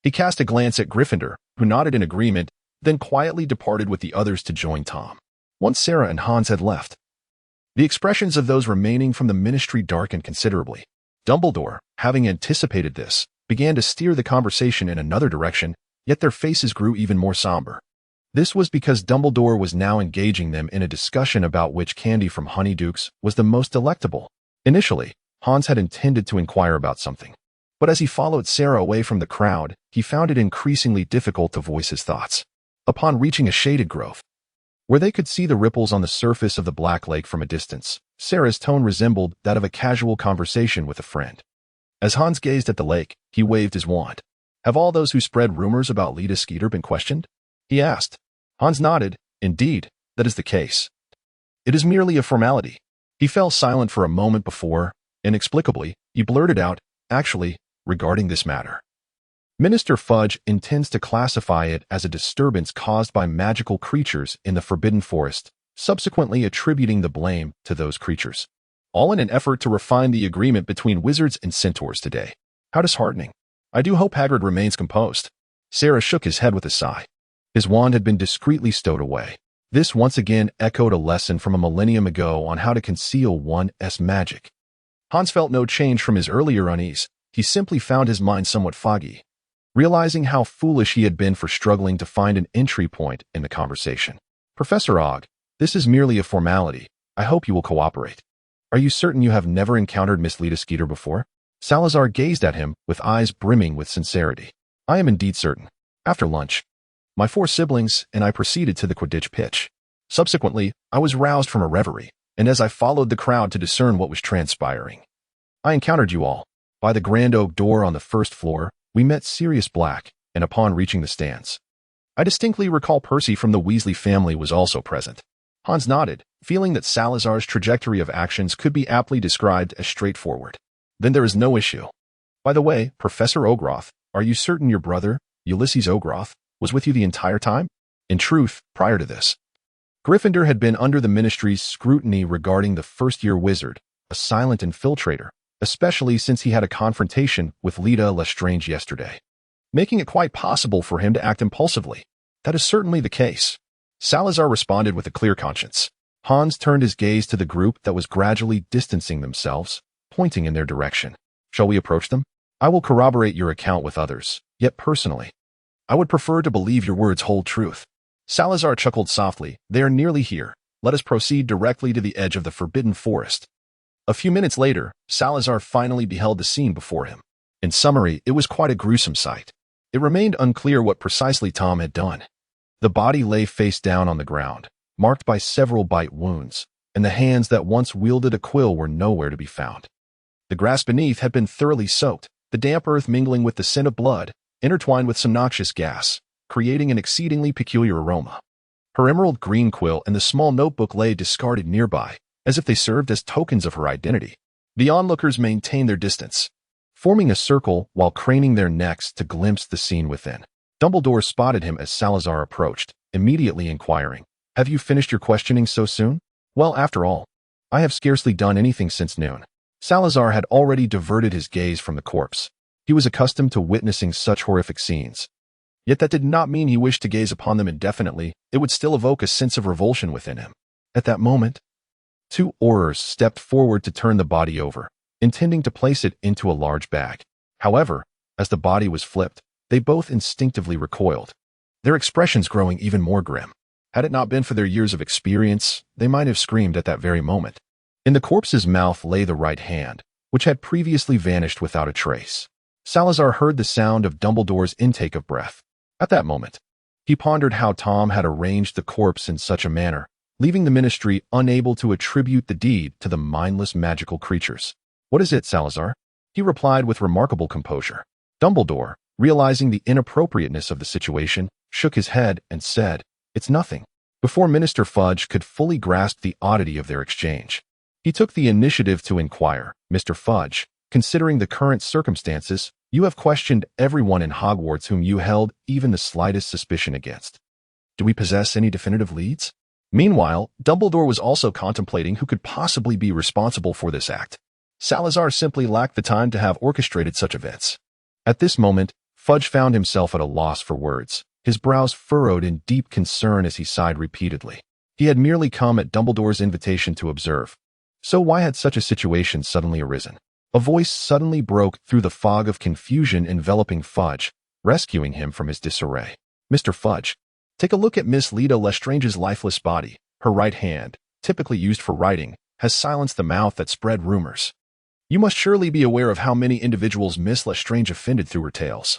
He cast a glance at Gryffindor, who nodded in agreement, then quietly departed with the others to join Tom. Once Sarah and Hans had left, the expressions of those remaining from the ministry darkened considerably. Dumbledore, having anticipated this, began to steer the conversation in another direction, yet their faces grew even more somber. This was because Dumbledore was now engaging them in a discussion about which candy from Honeydukes was the most delectable. Initially, Hans had intended to inquire about something, but as he followed Sarah away from the crowd, he found it increasingly difficult to voice his thoughts. Upon reaching a shaded grove, where they could see the ripples on the surface of the Black Lake from a distance, Sarah's tone resembled that of a casual conversation with a friend. As Hans gazed at the lake, he waved his wand. "Have all those who spread rumors about Lita Skeeter been questioned?" he asked. Hans nodded. "Indeed, that is the case. It is merely a formality." He fell silent for a moment before, inexplicably, he blurted out, "Actually, regarding this matter, Minister Fudge intends to classify it as a disturbance caused by magical creatures in the Forbidden Forest, subsequently attributing the blame to those creatures. All in an effort to refine the agreement between wizards and centaurs today. How disheartening. I do hope Hagrid remains composed." Sarah shook his head with a sigh. His wand had been discreetly stowed away. This once again echoed a lesson from a millennium ago on how to conceal one's magic. Hans felt no change from his earlier unease. He simply found his mind somewhat foggy, realizing how foolish he had been for struggling to find an entry point in the conversation. "Professor Ogg, this is merely a formality. I hope you will cooperate. Are you certain you have never encountered Miss Lita Skeeter before?" Salazar gazed at him with eyes brimming with sincerity. "I am indeed certain. After lunch, my 4 siblings and I proceeded to the Quidditch pitch. Subsequently, I was roused from a reverie, and as I followed the crowd to discern what was transpiring, I encountered you all. By the grand oak door on the first floor, we met Sirius Black, and upon reaching the stands, I distinctly recall Percy from the Weasley family was also present." Hans nodded, feeling that Salazar's trajectory of actions could be aptly described as straightforward. "Then there is no issue. By the way, Professor Ogroth, are you certain your brother, Ulysses Ogroth, was with you the entire time?" In truth, prior to this, Gryffindor had been under the ministry's scrutiny regarding the first-year wizard, a silent infiltrator, especially since he had a confrontation with Lita Lestrange yesterday, making it quite possible for him to act impulsively. "That is certainly the case," Salazar responded with a clear conscience. Hans turned his gaze to the group that was gradually distancing themselves, pointing in their direction. "Shall we approach them? I will corroborate your account with others, yet personally, I would prefer to believe your words hold truth." Salazar chuckled softly. "They are nearly here. Let us proceed directly to the edge of the Forbidden Forest." A few minutes later, Salazar finally beheld the scene before him. In summary, it was quite a gruesome sight. It remained unclear what precisely Tom had done. The body lay face down on the ground, marked by several bite wounds, and the hands that once wielded a quill were nowhere to be found. The grass beneath had been thoroughly soaked, the damp earth mingling with the scent of blood, intertwined with some noxious gas, creating an exceedingly peculiar aroma. Her emerald green quill and the small notebook lay discarded nearby, as if they served as tokens of her identity. The onlookers maintained their distance, forming a circle while craning their necks to glimpse the scene within. Dumbledore spotted him as Salazar approached, immediately inquiring, "Have you finished your questioning so soon?" "Well, after all, I have scarcely done anything since noon." Salazar had already diverted his gaze from the corpse. He was accustomed to witnessing such horrific scenes. Yet that did not mean he wished to gaze upon them indefinitely. It would still evoke a sense of revulsion within him. At that moment, 2 Aurors stepped forward to turn the body over, intending to place it into a large bag. However, as the body was flipped, they both instinctively recoiled, their expressions growing even more grim. Had it not been for their years of experience, they might have screamed at that very moment. In the corpse's mouth lay the right hand, which had previously vanished without a trace. Salazar heard the sound of Dumbledore's intake of breath. At that moment, he pondered how Tom had arranged the corpse in such a manner, leaving the ministry unable to attribute the deed to the mindless magical creatures. "What is it, Salazar?" he replied with remarkable composure. Dumbledore, realizing the inappropriateness of the situation, shook his head and said, "It's nothing." Before Minister Fudge could fully grasp the oddity of their exchange, he took the initiative to inquire, "Mr. Fudge, considering the current circumstances, you have questioned everyone in Hogwarts whom you held even the slightest suspicion against. Do we possess any definitive leads? Meanwhile, Dumbledore was also contemplating who could possibly be responsible for this act. Salazar simply lacked the time to have orchestrated such events. At this moment, Fudge found himself at a loss for words, his brows furrowed in deep concern as he sighed repeatedly. He had merely come at Dumbledore's invitation to observe. So why had such a situation suddenly arisen? A voice suddenly broke through the fog of confusion enveloping Fudge, rescuing him from his disarray. Mr. Fudge, take a look at Miss Leta Lestrange's lifeless body. Her right hand, typically used for writing, has silenced the mouth that spread rumors. You must surely be aware of how many individuals Miss Lestrange offended through her tales.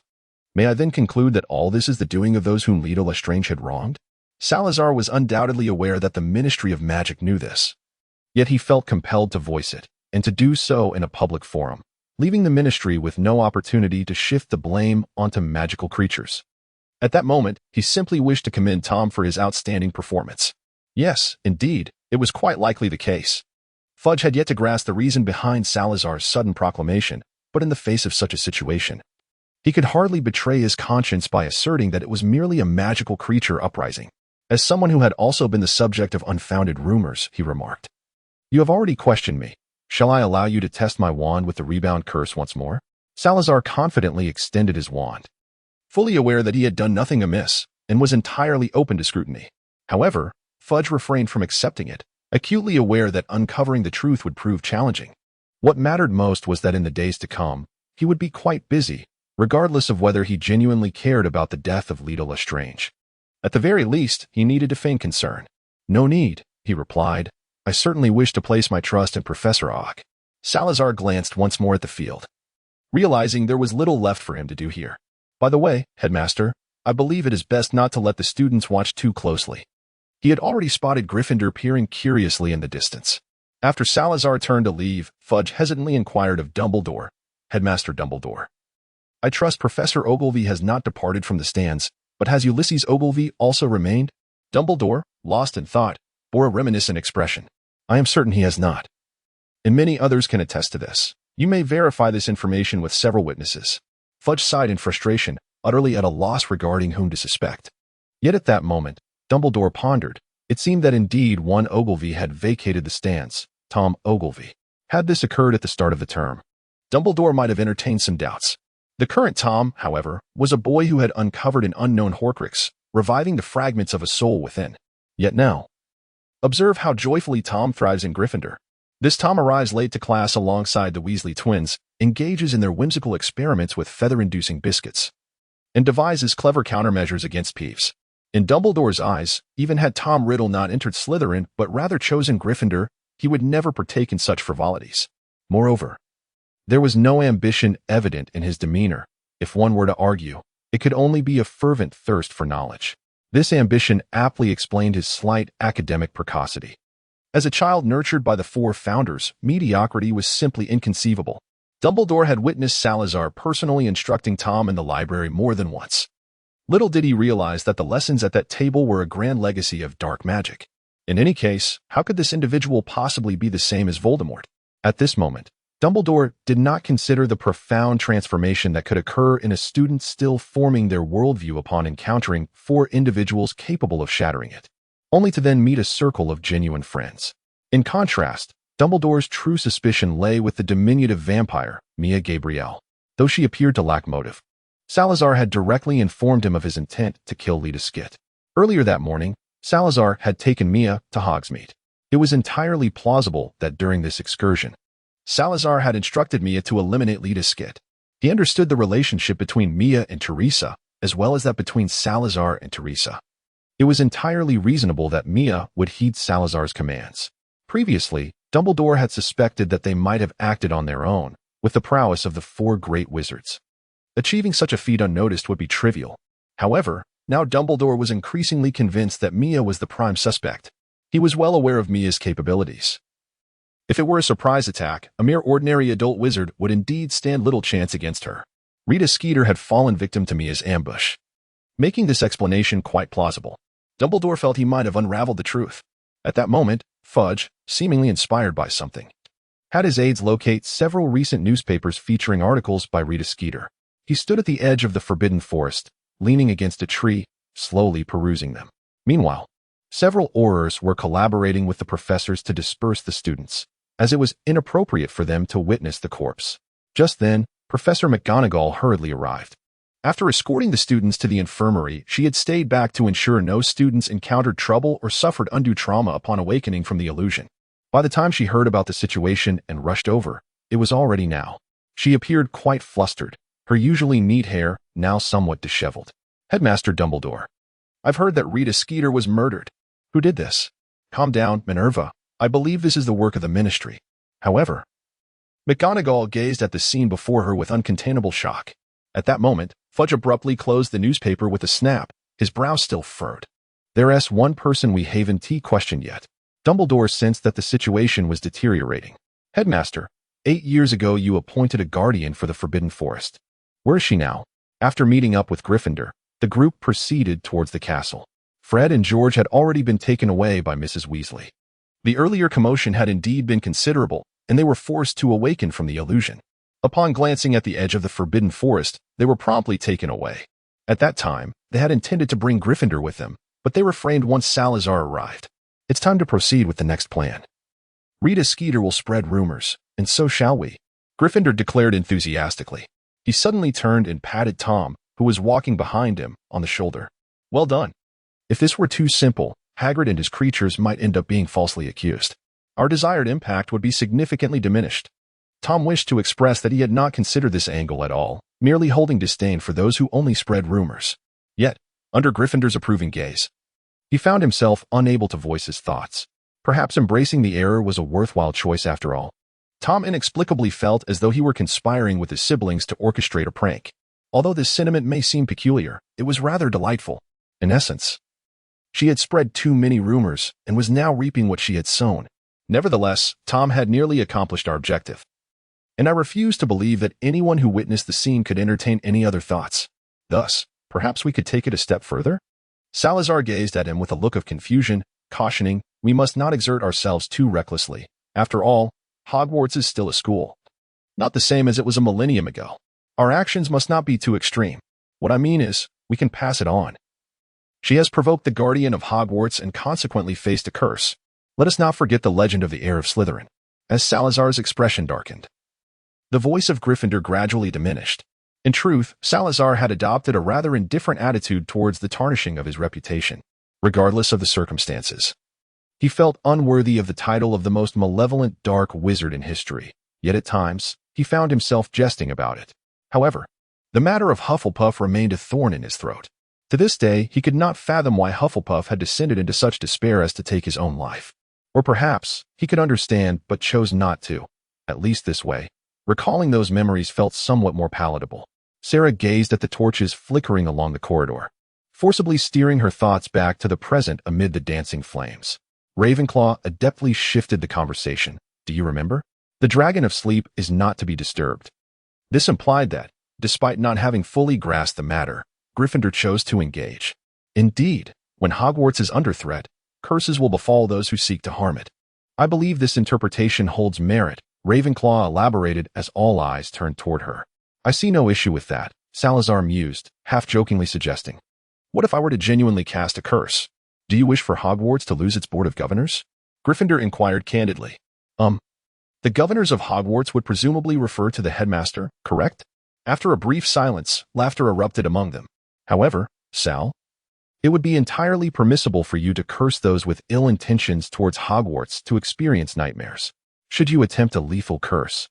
May I then conclude that all this is the doing of those whom Leta Lestrange had wronged? Salazar was undoubtedly aware that the Ministry of Magic knew this. Yet he felt compelled to voice it, and to do so in a public forum, leaving the Ministry with no opportunity to shift the blame onto magical creatures. At that moment, he simply wished to commend Tom for his outstanding performance. Yes, indeed, it was quite likely the case. Fudge had yet to grasp the reason behind Salazar's sudden proclamation, but in the face of such a situation, he could hardly betray his conscience by asserting that it was merely a magical creature uprising. As someone who had also been the subject of unfounded rumors, he remarked, "You have already questioned me. Shall I allow you to test my wand with the rebound curse once more?" Salazar confidently extended his wand, fully aware that he had done nothing amiss, and was entirely open to scrutiny. However, Fudge refrained from accepting it, acutely aware that uncovering the truth would prove challenging. What mattered most was that in the days to come, he would be quite busy, regardless of whether he genuinely cared about the death of Leta Lestrange. At the very least, he needed to feign concern. "No need," he replied. "I certainly wish to place my trust in Professor Ogg." Salazar glanced once more at the field, realizing there was little left for him to do here. "By the way, Headmaster, I believe it is best not to let the students watch too closely." He had already spotted Gryffindor peering curiously in the distance. After Salazar turned to leave, Fudge hesitantly inquired of Dumbledore, "Headmaster Dumbledore, I trust Professor Ogilvy has not departed from the stands, but has Ulysses Ogilvy also remained?" Dumbledore, lost in thought, bore a reminiscent expression. "I am certain he has not. And many others can attest to this. You may verify this information with several witnesses." Fudge sighed in frustration, utterly at a loss regarding whom to suspect. Yet at that moment, Dumbledore pondered. It seemed that indeed one Ogilvy had vacated the stands, Tom Ogilvy. Had this occurred at the start of the term, Dumbledore might have entertained some doubts. The current Tom, however, was a boy who had uncovered an unknown Horcrux, reviving the fragments of a soul within. Yet now, observe how joyfully Tom thrives in Gryffindor. This Tom arrives late to class alongside the Weasley twins, engages in their whimsical experiments with feather-inducing biscuits, and devises clever countermeasures against Peeves. In Dumbledore's eyes, even had Tom Riddle not entered Slytherin but rather chosen Gryffindor, he would never partake in such frivolities. Moreover, there was no ambition evident in his demeanor. If one were to argue, it could only be a fervent thirst for knowledge. This ambition aptly explained his slight academic precocity. As a child nurtured by the four founders, mediocrity was simply inconceivable. Dumbledore had witnessed Salazar personally instructing Tom in the library more than once. Little did he realize that the lessons at that table were a grand legacy of dark magic. In any case, how could this individual possibly be the same as Voldemort? At this moment, Dumbledore did not consider the profound transformation that could occur in a student still forming their worldview upon encountering four individuals capable of shattering it, only to then meet a circle of genuine friends. In contrast, Dumbledore's true suspicion lay with the diminutive vampire, Mia Gabrielle. Though she appeared to lack motive, Salazar had directly informed him of his intent to kill Leta Skit. Earlier that morning, Salazar had taken Mia to Hogsmeade. It was entirely plausible that during this excursion, Salazar had instructed Mia to eliminate Leta Skit. He understood the relationship between Mia and Teresa, as well as that between Salazar and Teresa. It was entirely reasonable that Mia would heed Salazar's commands. Previously, Dumbledore had suspected that they might have acted on their own, with the prowess of the four great wizards. Achieving such a feat unnoticed would be trivial. However, now Dumbledore was increasingly convinced that Mia was the prime suspect. He was well aware of Mia's capabilities. If it were a surprise attack, a mere ordinary adult wizard would indeed stand little chance against her. Rita Skeeter had fallen victim to Mia's ambush, making this explanation quite plausible. Dumbledore felt he might have unraveled the truth. At that moment, Fudge, seemingly inspired by something, had his aides locate several recent newspapers featuring articles by Rita Skeeter. He stood at the edge of the Forbidden Forest, leaning against a tree, slowly perusing them. Meanwhile, several aurors were collaborating with the professors to disperse the students, as it was inappropriate for them to witness the corpse. Just then, Professor McGonagall hurriedly arrived. After escorting the students to the infirmary, she had stayed back to ensure no students encountered trouble or suffered undue trauma upon awakening from the illusion. By the time she heard about the situation and rushed over, it was already now. She appeared quite flustered, her usually neat hair now somewhat disheveled. Headmaster Dumbledore. I've heard that Rita Skeeter was murdered. Who did this? Calm down, Minerva. I believe this is the work of the Ministry. However, McGonagall gazed at the scene before her with uncontainable shock. At that moment, Fudge abruptly closed the newspaper with a snap, his brows still furrowed. There's one person we haven't questioned yet. Dumbledore sensed that the situation was deteriorating. Headmaster, 8 years ago you appointed a guardian for the Forbidden Forest. Where is she now? After meeting up with Gryffindor, the group proceeded towards the castle. Fred and George had already been taken away by Mrs. Weasley. The earlier commotion had indeed been considerable, and they were forced to awaken from the illusion. Upon glancing at the edge of the Forbidden Forest, they were promptly taken away. At that time, they had intended to bring Gryffindor with them, but they refrained once Salazar arrived. It's time to proceed with the next plan. Rita Skeeter will spread rumors, and so shall we, Gryffindor declared enthusiastically. He suddenly turned and patted Tom, who was walking behind him, on the shoulder. Well done. If this were too simple, Hagrid and his creatures might end up being falsely accused. Our desired impact would be significantly diminished. Tom wished to express that he had not considered this angle at all, merely holding disdain for those who only spread rumors. Yet, under Gryffindor's approving gaze, he found himself unable to voice his thoughts. Perhaps embracing the error was a worthwhile choice after all. Tom inexplicably felt as though he were conspiring with his siblings to orchestrate a prank. Although this sentiment may seem peculiar, it was rather delightful. In essence, she had spread too many rumors and was now reaping what she had sown. Nevertheless, Tom had nearly accomplished our objective. And I refuse to believe that anyone who witnessed the scene could entertain any other thoughts. Thus, perhaps we could take it a step further? Salazar gazed at him with a look of confusion, cautioning, we must not exert ourselves too recklessly. After all, Hogwarts is still a school. Not the same as it was a millennium ago. Our actions must not be too extreme. What I mean is, we can pass it on. She has provoked the guardian of Hogwarts and consequently faced a curse. Let us not forget the legend of the heir of Slytherin. As Salazar's expression darkened, the voice of Gryffindor gradually diminished. In truth, Salazar had adopted a rather indifferent attitude towards the tarnishing of his reputation, regardless of the circumstances. He felt unworthy of the title of the most malevolent dark wizard in history, yet at times, he found himself jesting about it. However, the matter of Hufflepuff remained a thorn in his throat. To this day, he could not fathom why Hufflepuff had descended into such despair as to take his own life. Or perhaps, he could understand but chose not to. At least this way, recalling those memories felt somewhat more palatable. Sarah gazed at the torches flickering along the corridor, forcibly steering her thoughts back to the present amid the dancing flames. Ravenclaw adeptly shifted the conversation. Do you remember? The Dragon of Sleep is not to be disturbed. This implied that, despite not having fully grasped the matter, Gryffindor chose to engage. Indeed, when Hogwarts is under threat, curses will befall those who seek to harm it. I believe this interpretation holds merit, Ravenclaw elaborated as all eyes turned toward her. I see no issue with that, Salazar mused, half-jokingly suggesting. What if I were to genuinely cast a curse? Do you wish for Hogwarts to lose its Board of Governors? Gryffindor inquired candidly. The governors of Hogwarts would presumably refer to the headmaster, correct? After a brief silence, laughter erupted among them. However, Sal, it would be entirely permissible for you to curse those with ill intentions towards Hogwarts to experience nightmares. Should you attempt a lethal curse,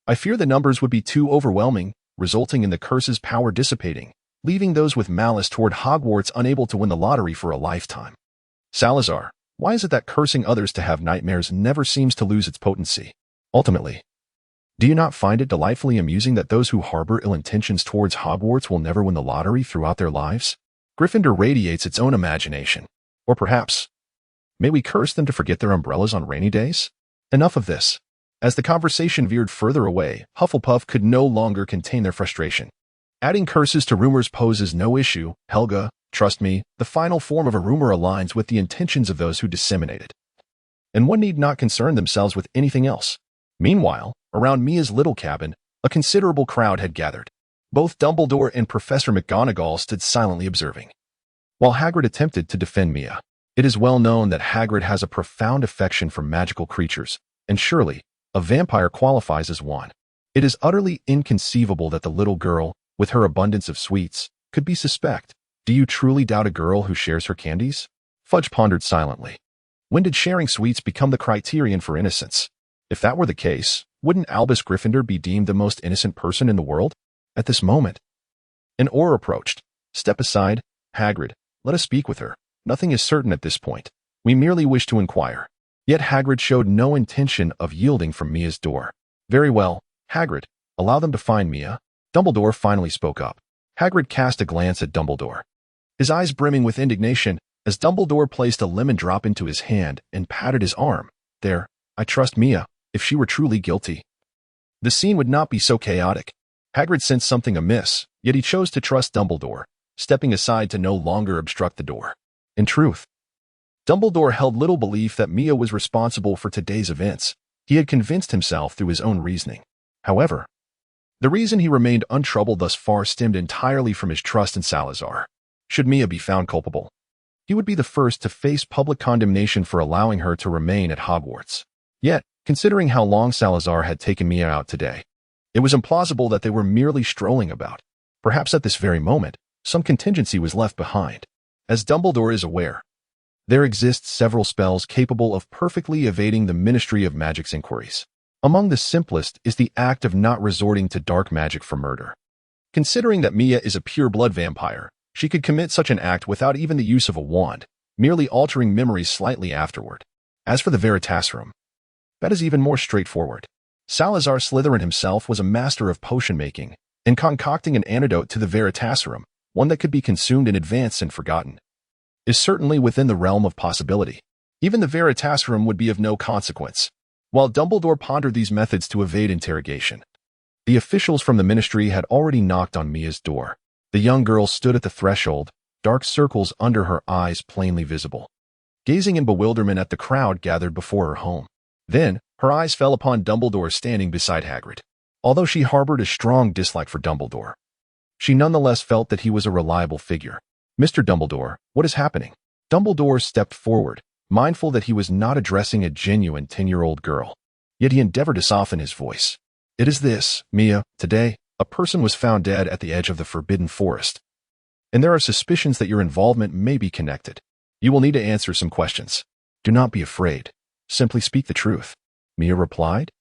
I fear the numbers would be too overwhelming, resulting in the curse's power dissipating, leaving those with malice toward Hogwarts unable to win the lottery for a lifetime. Salazar, why is it that cursing others to have nightmares never seems to lose its potency? Ultimately, do you not find it delightfully amusing that those who harbor ill intentions towards Hogwarts will never win the lottery throughout their lives? Gryffindor radiates its own imagination. Or perhaps, may we curse them to forget their umbrellas on rainy days? Enough of this. As the conversation veered further away, Hufflepuff could no longer contain their frustration. Adding curses to rumors poses no issue, Helga. Trust me, the final form of a rumor aligns with the intentions of those who disseminate it. And one need not concern themselves with anything else. Meanwhile, around Mia's little cabin, a considerable crowd had gathered. Both Dumbledore and Professor McGonagall stood silently observing. while Hagrid attempted to defend Mia. It is well known that Hagrid has a profound affection for magical creatures, and surely, a vampire qualifies as one. It is utterly inconceivable that the little girl, with her abundance of sweets, could be suspect. Do you truly doubt a girl who shares her candies? Fudge pondered silently. When did sharing sweets become the criterion for innocence? If that were the case, wouldn't Albus Gryffindor be deemed the most innocent person in the world? At this moment, an Auror approached. Step aside, Hagrid. Let us speak with her. Nothing is certain at this point. We merely wish to inquire. Yet Hagrid showed no intention of yielding from Mia's door. Very well, Hagrid. Allow them to find Mia. Dumbledore finally spoke up. Hagrid cast a glance at Dumbledore, his eyes brimming with indignation, as Dumbledore placed a lemon drop into his hand and patted his arm. There, I trust Mia. If she were truly guilty, the scene would not be so chaotic. Hagrid sensed something amiss, yet he chose to trust Dumbledore, stepping aside to no longer obstruct the door. In truth, Dumbledore held little belief that Mia was responsible for today's events. He had convinced himself through his own reasoning. However, the reason he remained untroubled thus far stemmed entirely from his trust in Salazar. Should Mia be found culpable, he would be the first to face public condemnation for allowing her to remain at Hogwarts. Yet, considering how long Salazar had taken Mia out today, it was implausible that they were merely strolling about. Perhaps at this very moment, some contingency was left behind. As Dumbledore is aware, there exist several spells capable of perfectly evading the Ministry of Magic's inquiries. Among the simplest is the act of not resorting to dark magic for murder. Considering that Mia is a pure-blood vampire, she could commit such an act without even the use of a wand, merely altering memories slightly afterward. As for the Veritasserum, that is even more straightforward. Salazar Slytherin himself was a master of potion-making, and concocting an antidote to the Veritasserum, one that could be consumed in advance and forgotten, is certainly within the realm of possibility. Even the Veritasserum would be of no consequence. While Dumbledore pondered these methods to evade interrogation, the officials from the ministry had already knocked on Mia's door. The young girl stood at the threshold, dark circles under her eyes plainly visible, gazing in bewilderment at the crowd gathered before her home. Then, her eyes fell upon Dumbledore standing beside Hagrid. Although she harbored a strong dislike for Dumbledore, she nonetheless felt that he was a reliable figure. Mr. Dumbledore, what is happening? Dumbledore stepped forward, mindful that he was not addressing a genuine 10-year-old girl. Yet he endeavored to soften his voice. It is this, Mia. Today, a person was found dead at the edge of the Forbidden Forest, and there are suspicions that your involvement may be connected. You will need to answer some questions. Do not be afraid. Simply speak the truth. Mia replied.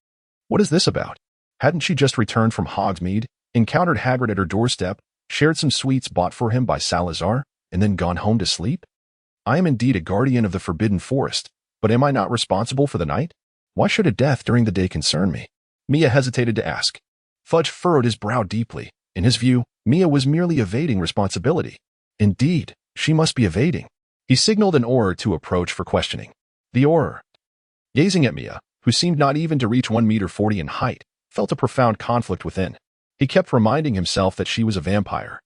What is this about? Hadn't she just returned from Hogsmeade, encountered Hagrid at her doorstep, shared some sweets bought for him by Salazar, and then gone home to sleep? I am indeed a guardian of the Forbidden Forest, but am I not responsible for the night? Why should a death during the day concern me? Mia hesitated to ask. Fudge furrowed his brow deeply. In his view, Mia was merely evading responsibility. Indeed, she must be evading. He signaled an Auror to approach for questioning. The Auror, gazing at Mia, who seemed not even to reach 1.40 meters in height, felt a profound conflict within. He kept reminding himself that she was a vampire.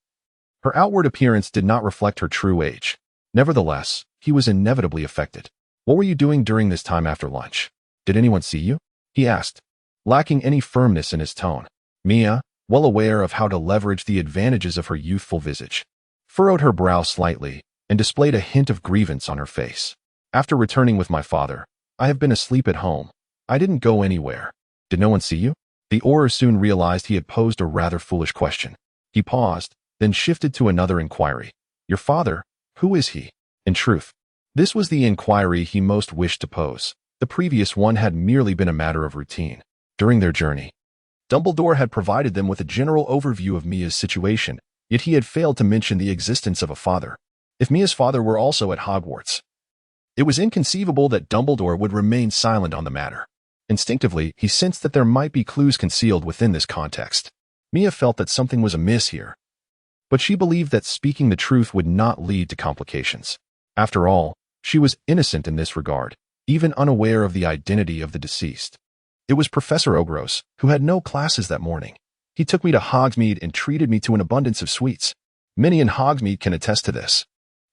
Her outward appearance did not reflect her true age. Nevertheless, he was inevitably affected. What were you doing during this time after lunch? Did anyone see you? He asked, lacking any firmness in his tone. Mia, well aware of how to leverage the advantages of her youthful visage, furrowed her brow slightly and displayed a hint of grievance on her face. After returning with my father, I have been asleep at home. I didn't go anywhere. Did no one see you? The Auror soon realized he had posed a rather foolish question. He paused, then shifted to another inquiry. Your father, who is he? In truth, this was the inquiry he most wished to pose. The previous one had merely been a matter of routine. During their journey, Dumbledore had provided them with a general overview of Mia's situation, yet he had failed to mention the existence of a father. If Mia's father were also at Hogwarts, it was inconceivable that Dumbledore would remain silent on the matter. Instinctively, he sensed that there might be clues concealed within this context. Mia felt that something was amiss here, but she believed that speaking the truth would not lead to complications. After all, she was innocent in this regard, even unaware of the identity of the deceased. It was Professor Ogros, who had no classes that morning. He took me to Hogsmeade and treated me to an abundance of sweets. Many in Hogsmeade can attest to this.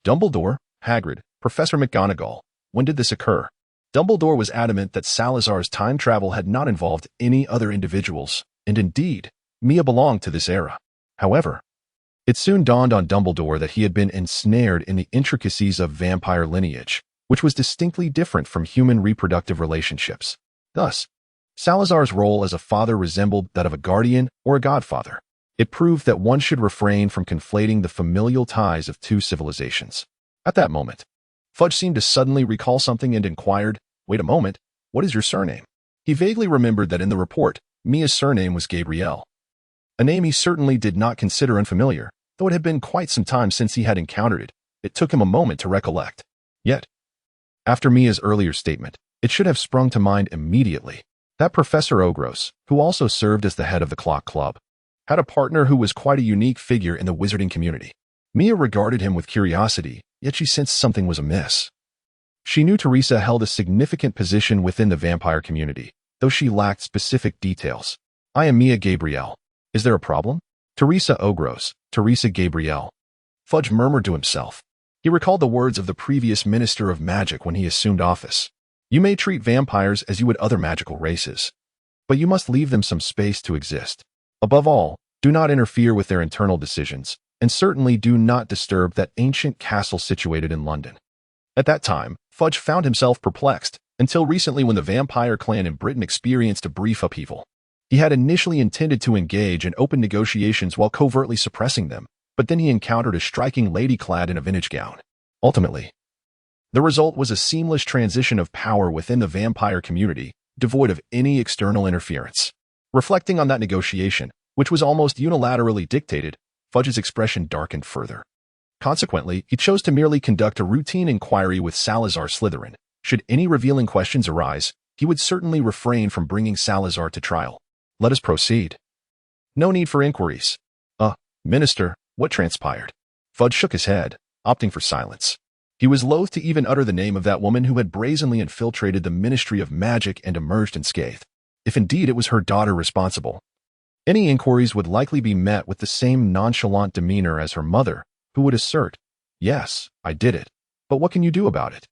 Dumbledore, Hagrid, Professor McGonagall, when did this occur? Dumbledore was adamant that Salazar's time travel had not involved any other individuals, and indeed, Mia belonged to this era. However, It soon dawned on Dumbledore that he had been ensnared in the intricacies of vampire lineage, which was distinctly different from human reproductive relationships. Thus, Salazar's role as a father resembled that of a guardian or a godfather. It proved that one should refrain from conflating the familial ties of two civilizations. At that moment, Fudge seemed to suddenly recall something and inquired, "Wait a moment, what is your surname?" He vaguely remembered that in the report, Mia's surname was Gabrielle, a name he certainly did not consider unfamiliar, though it had been quite some time since he had encountered it. It took him a moment to recollect. Yet, after Mia's earlier statement, it should have sprung to mind immediately. That Professor Ogros, who also served as the head of the Clock Club, had a partner who was quite a unique figure in the wizarding community. Mia regarded him with curiosity, yet she sensed something was amiss. She knew Teresa held a significant position within the vampire community, though she lacked specific details. "I am Mia Gabrielle. Is there a problem?" "Teresa Ogros, Teresa Gabrielle." Fudge murmured to himself. He recalled the words of the previous Minister of Magic when he assumed office. "You may treat vampires as you would other magical races, but you must leave them some space to exist. Above all, do not interfere with their internal decisions, and certainly do not disturb that ancient castle situated in London." At that time, Fudge found himself perplexed, until recently when the vampire clan in Britain experienced a brief upheaval. He had initially intended to engage in open negotiations while covertly suppressing them, but then he encountered a striking lady clad in a vintage gown. Ultimately, the result was a seamless transition of power within the vampire community, devoid of any external interference. Reflecting on that negotiation, which was almost unilaterally dictated, Fudge's expression darkened further. Consequently, he chose to merely conduct a routine inquiry with Salazar Slytherin. Should any revealing questions arise, he would certainly refrain from bringing Salazar to trial. "Let us proceed." "No need for inquiries." Minister, what transpired?" Fudge shook his head, opting for silence. He was loath to even utter the name of that woman who had brazenly infiltrated the Ministry of Magic and emerged unscathed. If indeed it was her daughter responsible, any inquiries would likely be met with the same nonchalant demeanor as her mother, who would assert, "Yes, I did it, but what can you do about it?"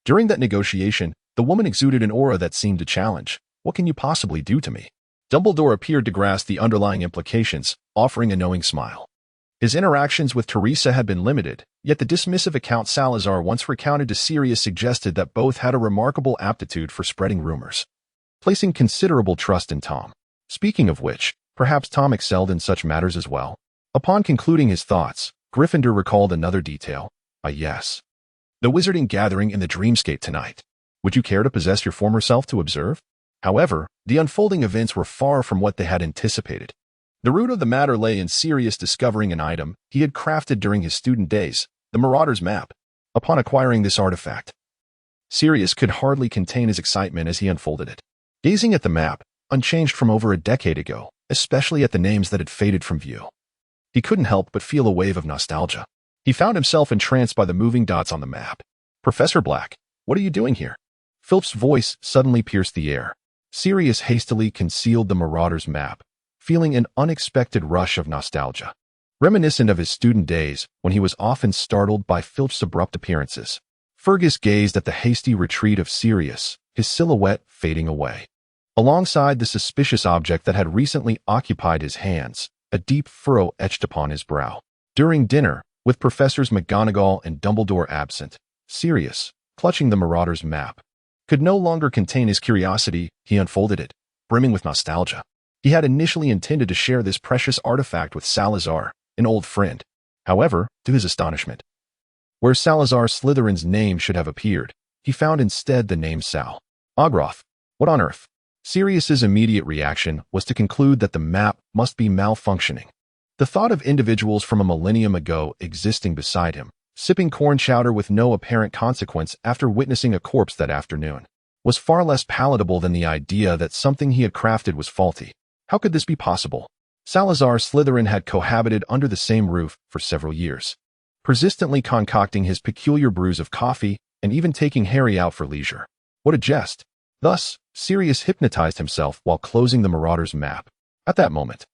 During that negotiation, the woman exuded an aura that seemed to challenge, "What can you possibly do to me?" Dumbledore appeared to grasp the underlying implications, offering a knowing smile. His interactions with Teresa had been limited, yet the dismissive account Salazar once recounted to Sirius suggested that both had a remarkable aptitude for spreading rumors, placing considerable trust in Tom. Speaking of which, perhaps Tom excelled in such matters as well. Upon concluding his thoughts, Gryffindor recalled another detail. Yes. The wizarding gathering in the dreamscape tonight. Would you care to possess your former self to observe?" However, the unfolding events were far from what they had anticipated. The root of the matter lay in Sirius discovering an item he had crafted during his student days, the Marauder's Map. Upon acquiring this artifact, Sirius could hardly contain his excitement as he unfolded it. Gazing at the map, unchanged from over a decade ago, especially at the names that had faded from view, he couldn't help but feel a wave of nostalgia. He found himself entranced by the moving dots on the map. "Professor Black, what are you doing here?" Philip's voice suddenly pierced the air. Sirius hastily concealed the Marauder's Map, feeling an unexpected rush of nostalgia, reminiscent of his student days when he was often startled by Philip's abrupt appearances. Fergus gazed at the hasty retreat of Sirius, his silhouette fading away. Alongside the suspicious object that had recently occupied his hands, a deep furrow etched upon his brow. During dinner, with Professors McGonagall and Dumbledore absent, Sirius, clutching the Marauder's Map, could no longer contain his curiosity. He unfolded it, brimming with nostalgia. He had initially intended to share this precious artifact with Salazar, an old friend. However, to his astonishment, where Salazar Slytherin's name should have appeared, he found instead the name Sal. Ogroth, what on earth? Sirius's immediate reaction was to conclude that the map must be malfunctioning. The thought of individuals from a millennium ago existing beside him, sipping corn chowder with no apparent consequence after witnessing a corpse that afternoon, was far less palatable than the idea that something he had crafted was faulty. How could this be possible? Salazar Slytherin had cohabited under the same roof for several years, persistently concocting his peculiar brews of coffee and even taking Harry out for leisure. What a jest! Thus, Sirius hypnotized himself while closing the Marauder's Map. At that moment,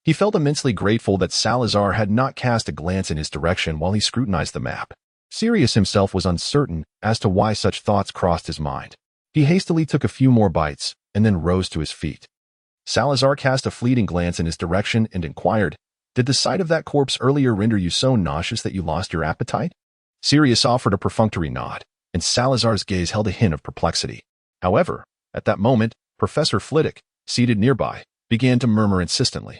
he felt immensely grateful that Salazar had not cast a glance in his direction while he scrutinized the map. Sirius himself was uncertain as to why such thoughts crossed his mind. He hastily took a few more bites and then rose to his feet. Salazar cast a fleeting glance in his direction and inquired, Did the sight of that corpse earlier render you so nauseous that you lost your appetite? Sirius offered a perfunctory nod, and Salazar's gaze held a hint of perplexity. However, at that moment, Professor Flitwick, seated nearby, began to murmur insistently,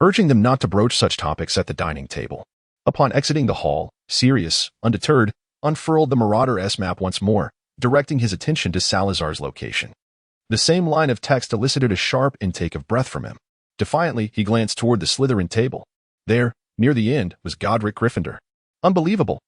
urging them not to broach such topics at the dining table. Upon exiting the hall, Sirius, undeterred, unfurled the Marauder S-map once more, directing his attention to Salazar's location. The same line of text elicited a sharp intake of breath from him. Defiantly, he glanced toward the Slytherin table. There, near the end, was Godric Gryffindor. Unbelievable!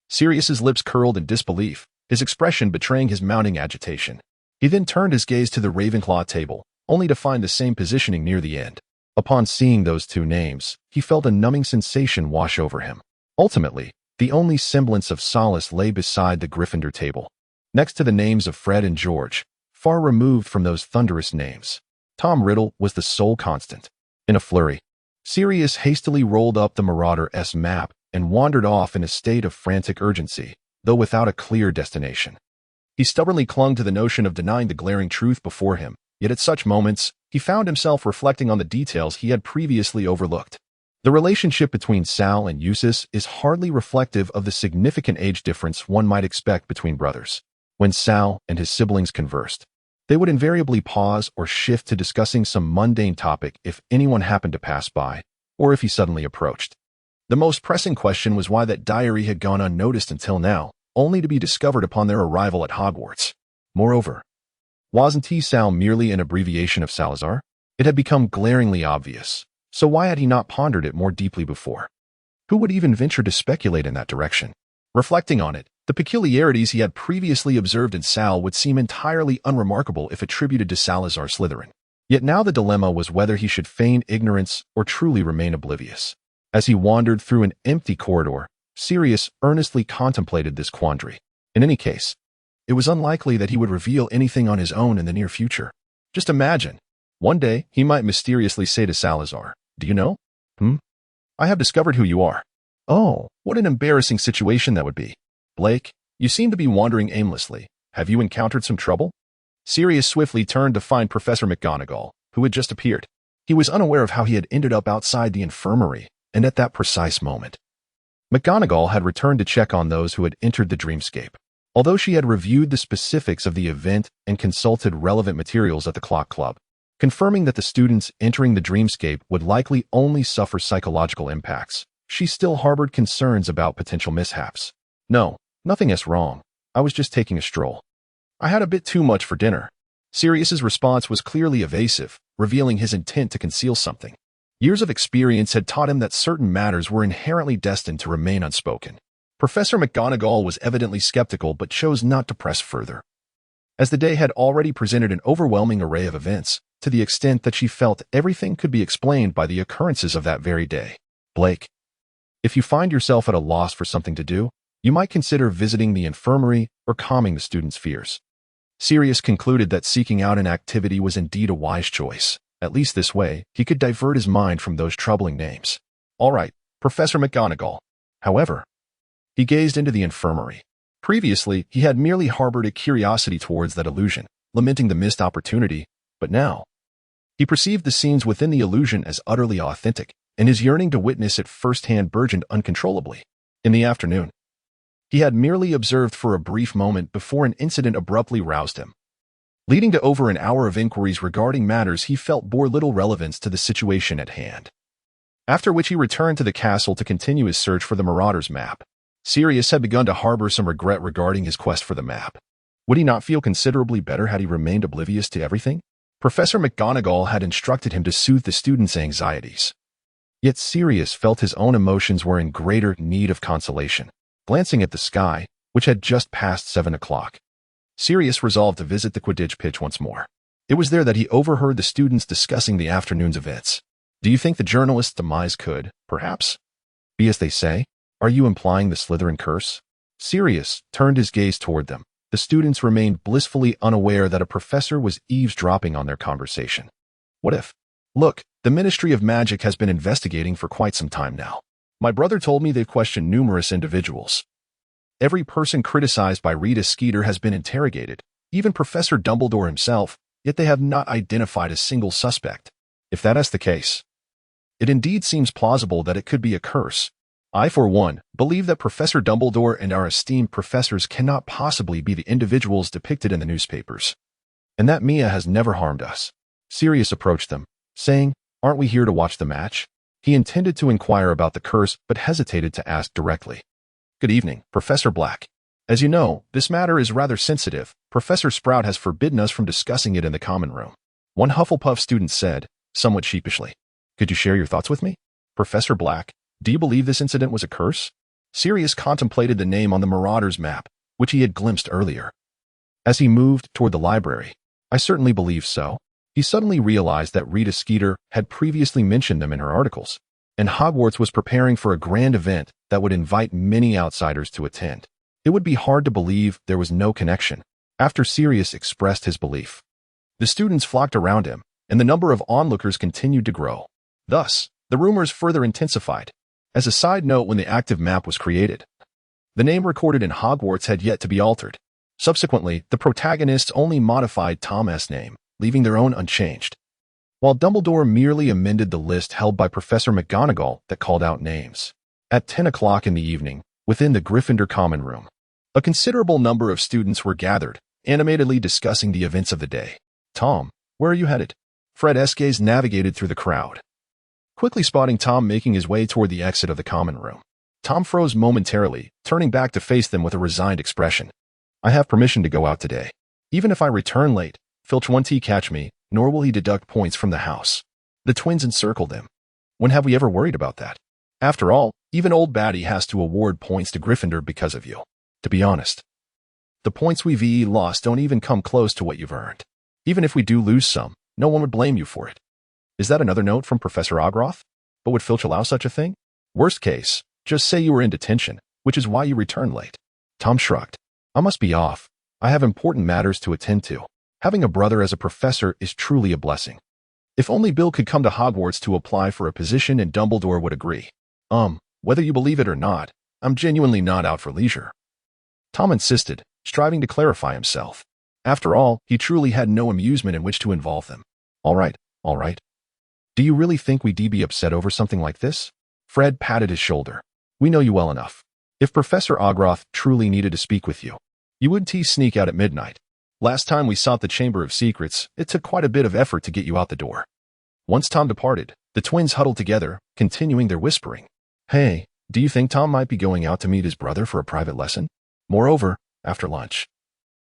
Sirius's lips curled in disbelief, his expression betraying his mounting agitation. He then turned his gaze to the Ravenclaw table, only to find the same positioning near the end. Upon seeing those two names, he felt a numbing sensation wash over him. Ultimately, the only semblance of solace lay beside the Gryffindor table. Next to the names of Fred and George, far removed from those thunderous names, Tom Riddle was the sole constant. In a flurry, Sirius hastily rolled up the Marauder S map and wandered off in a state of frantic urgency, though without a clear destination. He stubbornly clung to the notion of denying the glaring truth before him, yet at such moments, he found himself reflecting on the details he had previously overlooked. The relationship between Sal and Eustace is hardly reflective of the significant age difference one might expect between brothers. When Sal and his siblings conversed, they would invariably pause or shift to discussing some mundane topic if anyone happened to pass by, or if he suddenly approached. The most pressing question was why that diary had gone unnoticed until now, only to be discovered upon their arrival at Hogwarts. Moreover, wasn't Sal merely an abbreviation of Salazar? It had become glaringly obvious, so why had he not pondered it more deeply before? Who would even venture to speculate in that direction? Reflecting on it, the peculiarities he had previously observed in Sal would seem entirely unremarkable if attributed to Salazar Slytherin. Yet now the dilemma was whether he should feign ignorance or truly remain oblivious. As he wandered through an empty corridor, Sirius earnestly contemplated this quandary. In any case, it was unlikely that he would reveal anything on his own in the near future. Just imagine, one day he might mysteriously say to Salazar, "Do you know? I have discovered who you are." Oh, what an embarrassing situation that would be. "Blake, you seem to be wandering aimlessly. Have you encountered some trouble?" Sirius swiftly turned to find Professor McGonagall, who had just appeared. He was unaware of how he had ended up outside the infirmary, and at that precise moment, McGonagall had returned to check on those who had entered the dreamscape. Although she had reviewed the specifics of the event and consulted relevant materials at the Clock Club, confirming that the students entering the dreamscape would likely only suffer psychological impacts, she still harbored concerns about potential mishaps. "No, nothing is wrong. I was just taking a stroll. I had a bit too much for dinner." Sirius's response was clearly evasive, revealing his intent to conceal something. Years of experience had taught him that certain matters were inherently destined to remain unspoken. Professor McGonagall was evidently skeptical but chose not to press further, as the day had already presented an overwhelming array of events, to the extent that she felt everything could be explained by the occurrences of that very day. "Blake, if you find yourself at a loss for something to do, you might consider visiting the infirmary or calming the students' fears." Sirius concluded that seeking out an activity was indeed a wise choice. At least this way, he could divert his mind from those troubling names. "All right, Professor McGonagall." However, he gazed into the infirmary. Previously, he had merely harbored a curiosity towards that illusion, lamenting the missed opportunity, but now, he perceived the scenes within the illusion as utterly authentic, and his yearning to witness it firsthand burgeoned uncontrollably. In the afternoon, he had merely observed for a brief moment before an incident abruptly roused him, leading to over an hour of inquiries regarding matters he felt bore little relevance to the situation at hand. After which he returned to the castle to continue his search for the Marauder's map. Sirius had begun to harbor some regret regarding his quest for the map. Would he not feel considerably better had he remained oblivious to everything? Professor McGonagall had instructed him to soothe the students' anxieties. Yet Sirius felt his own emotions were in greater need of consolation. Glancing at the sky, which had just passed 7 o'clock, Sirius resolved to visit the Quidditch pitch once more. It was there that he overheard the students discussing the afternoon's events. "Do you think the journalist's demise could, perhaps, be as they say? Are you implying the Slytherin curse?" Sirius turned his gaze toward them. The students remained blissfully unaware that a professor was eavesdropping on their conversation. "What if? Look, the Ministry of Magic has been investigating for quite some time now. My brother told me they've questioned numerous individuals. Every person criticized by Rita Skeeter has been interrogated, even Professor Dumbledore himself, yet they have not identified a single suspect. If that is the case, It indeed seems plausible that it could be a curse. I, for one, believe that Professor Dumbledore and our esteemed professors cannot possibly be the individuals depicted in the newspapers, and that Mia has never harmed us. Sirius approached them, saying, "Aren't we here to watch the match?" He intended to inquire about the curse, but hesitated to ask directly. "Good evening, Professor Black. As you know, this matter is rather sensitive. Professor Sprout has forbidden us from discussing it in the common room," one Hufflepuff student said, somewhat sheepishly. "Could you share your thoughts with me? Professor Black, do you believe this incident was a curse?" Sirius contemplated the name on the Marauders map, which he had glimpsed earlier. As he moved toward the library, "I certainly believe so." He suddenly realized that Rita Skeeter had previously mentioned them in her articles, and Hogwarts was preparing for a grand event that would invite many outsiders to attend. It would be hard to believe there was no connection, after Sirius expressed his belief. The students flocked around him, and the number of onlookers continued to grow. Thus, the rumors further intensified. As a side note, when the active map was created, the name recorded in Hogwarts had yet to be altered. Subsequently, the protagonists only modified Tom's name, leaving their own unchanged, while Dumbledore merely amended the list held by Professor McGonagall that called out names. At 10 o'clock in the evening, within the Gryffindor common room, a considerable number of students were gathered, animatedly discussing the events of the day. "Tom, where are you headed?" Fred's gaze navigated through the crowd, quickly spotting Tom making his way toward the exit of the common room. Tom froze momentarily, turning back to face them with a resigned expression. "I have permission to go out today. Even if I return late, Filch won't catch me, nor will he deduct points from the house." The twins encircled him. "When have we ever worried about that? After all, even old Batty has to award points to Gryffindor because of you. To be honest, the points we've lost don't even come close to what you've earned. Even if we do lose some, no one would blame you for it." Is that another note from Professor Ogroth? But would Filch allow such a thing? Worst case, just say you were in detention, which is why you returned late. Tom shrugged. "I must be off. I have important matters to attend to. Having a brother as a professor is truly a blessing. If only Bill could come to Hogwarts to apply for a position and Dumbledore would agree. Whether you believe it or not, I'm genuinely not out for leisure." Tom insisted, striving to clarify himself. After all, he truly had no amusement in which to involve them. All right. Do you really think we'd be upset over something like this?" Fred patted his shoulder. "We know you well enough. If Professor Ogroth truly needed to speak with you, you would sneak out at midnight. Last time we sought the Chamber of Secrets, it took quite a bit of effort to get you out the door." Once Tom departed, the twins huddled together, continuing their whispering. "Hey, do you think Tom might be going out to meet his brother for a private lesson? Moreover, after lunch.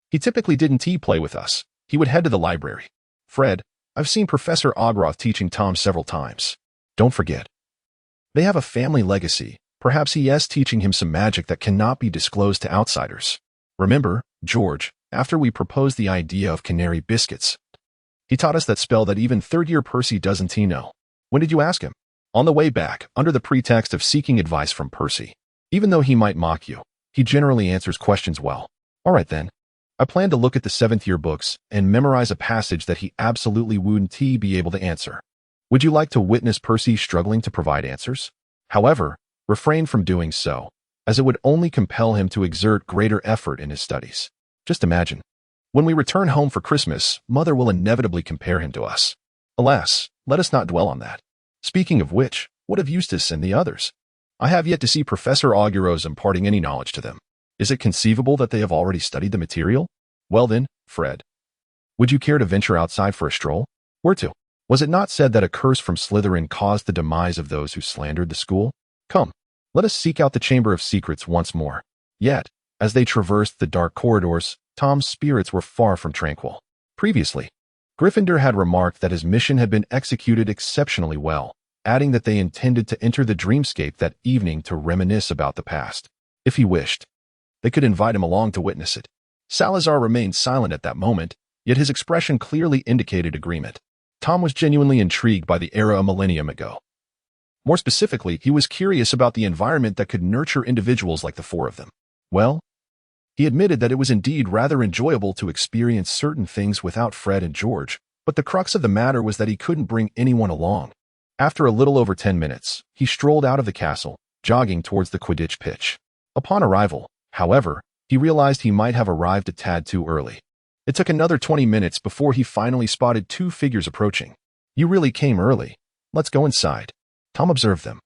He typically didn't play with us. He would head to the library. Fred, I've seen Professor Ogroth teaching Tom several times. Don't forget. They have a family legacy. Perhaps he is teaching him some magic that cannot be disclosed to outsiders. Remember, George, after we proposed the idea of canary biscuits, he taught us that spell that even third-year Percy doesn't know. When did you ask him?" "On the way back, under the pretext of seeking advice from Percy. Even though he might mock you, he generally answers questions well." "All right then. I plan to look at the 7th-year books and memorize a passage that he absolutely wouldn't be able to answer. Would you like to witness Percy struggling to provide answers? However, refrain from doing so, as it would only compel him to exert greater effort in his studies. Just imagine. When we return home for Christmas, Mother will inevitably compare him to us. Alas, let us not dwell on that. Speaking of which, what of Eustace and the others? I have yet to see Professor Auguros imparting any knowledge to them. Is it conceivable that they have already studied the material? Well then, Fred, would you care to venture outside for a stroll? Where to? Was it not said that a curse from Slytherin caused the demise of those who slandered the school? Come, let us seek out the Chamber of Secrets once more." Yet, as they traversed the dark corridors, Tom's spirits were far from tranquil. Previously, Gryffindor had remarked that his mission had been executed exceptionally well, adding that they intended to enter the dreamscape that evening to reminisce about the past. If he wished, they could invite him along to witness it. Salazar remained silent at that moment, yet his expression clearly indicated agreement. Tom was genuinely intrigued by the era a millennium ago. More specifically, he was curious about the environment that could nurture individuals like the four of them. Well, he admitted that it was indeed rather enjoyable to experience certain things without Fred and George, but the crux of the matter was that he couldn't bring anyone along. After a little over 10 minutes, he strolled out of the castle, jogging towards the Quidditch pitch. Upon arrival, however, he realized he might have arrived a tad too early. It took another 20 minutes before he finally spotted two figures approaching. "You really came early. Let's go inside." Tom observed them,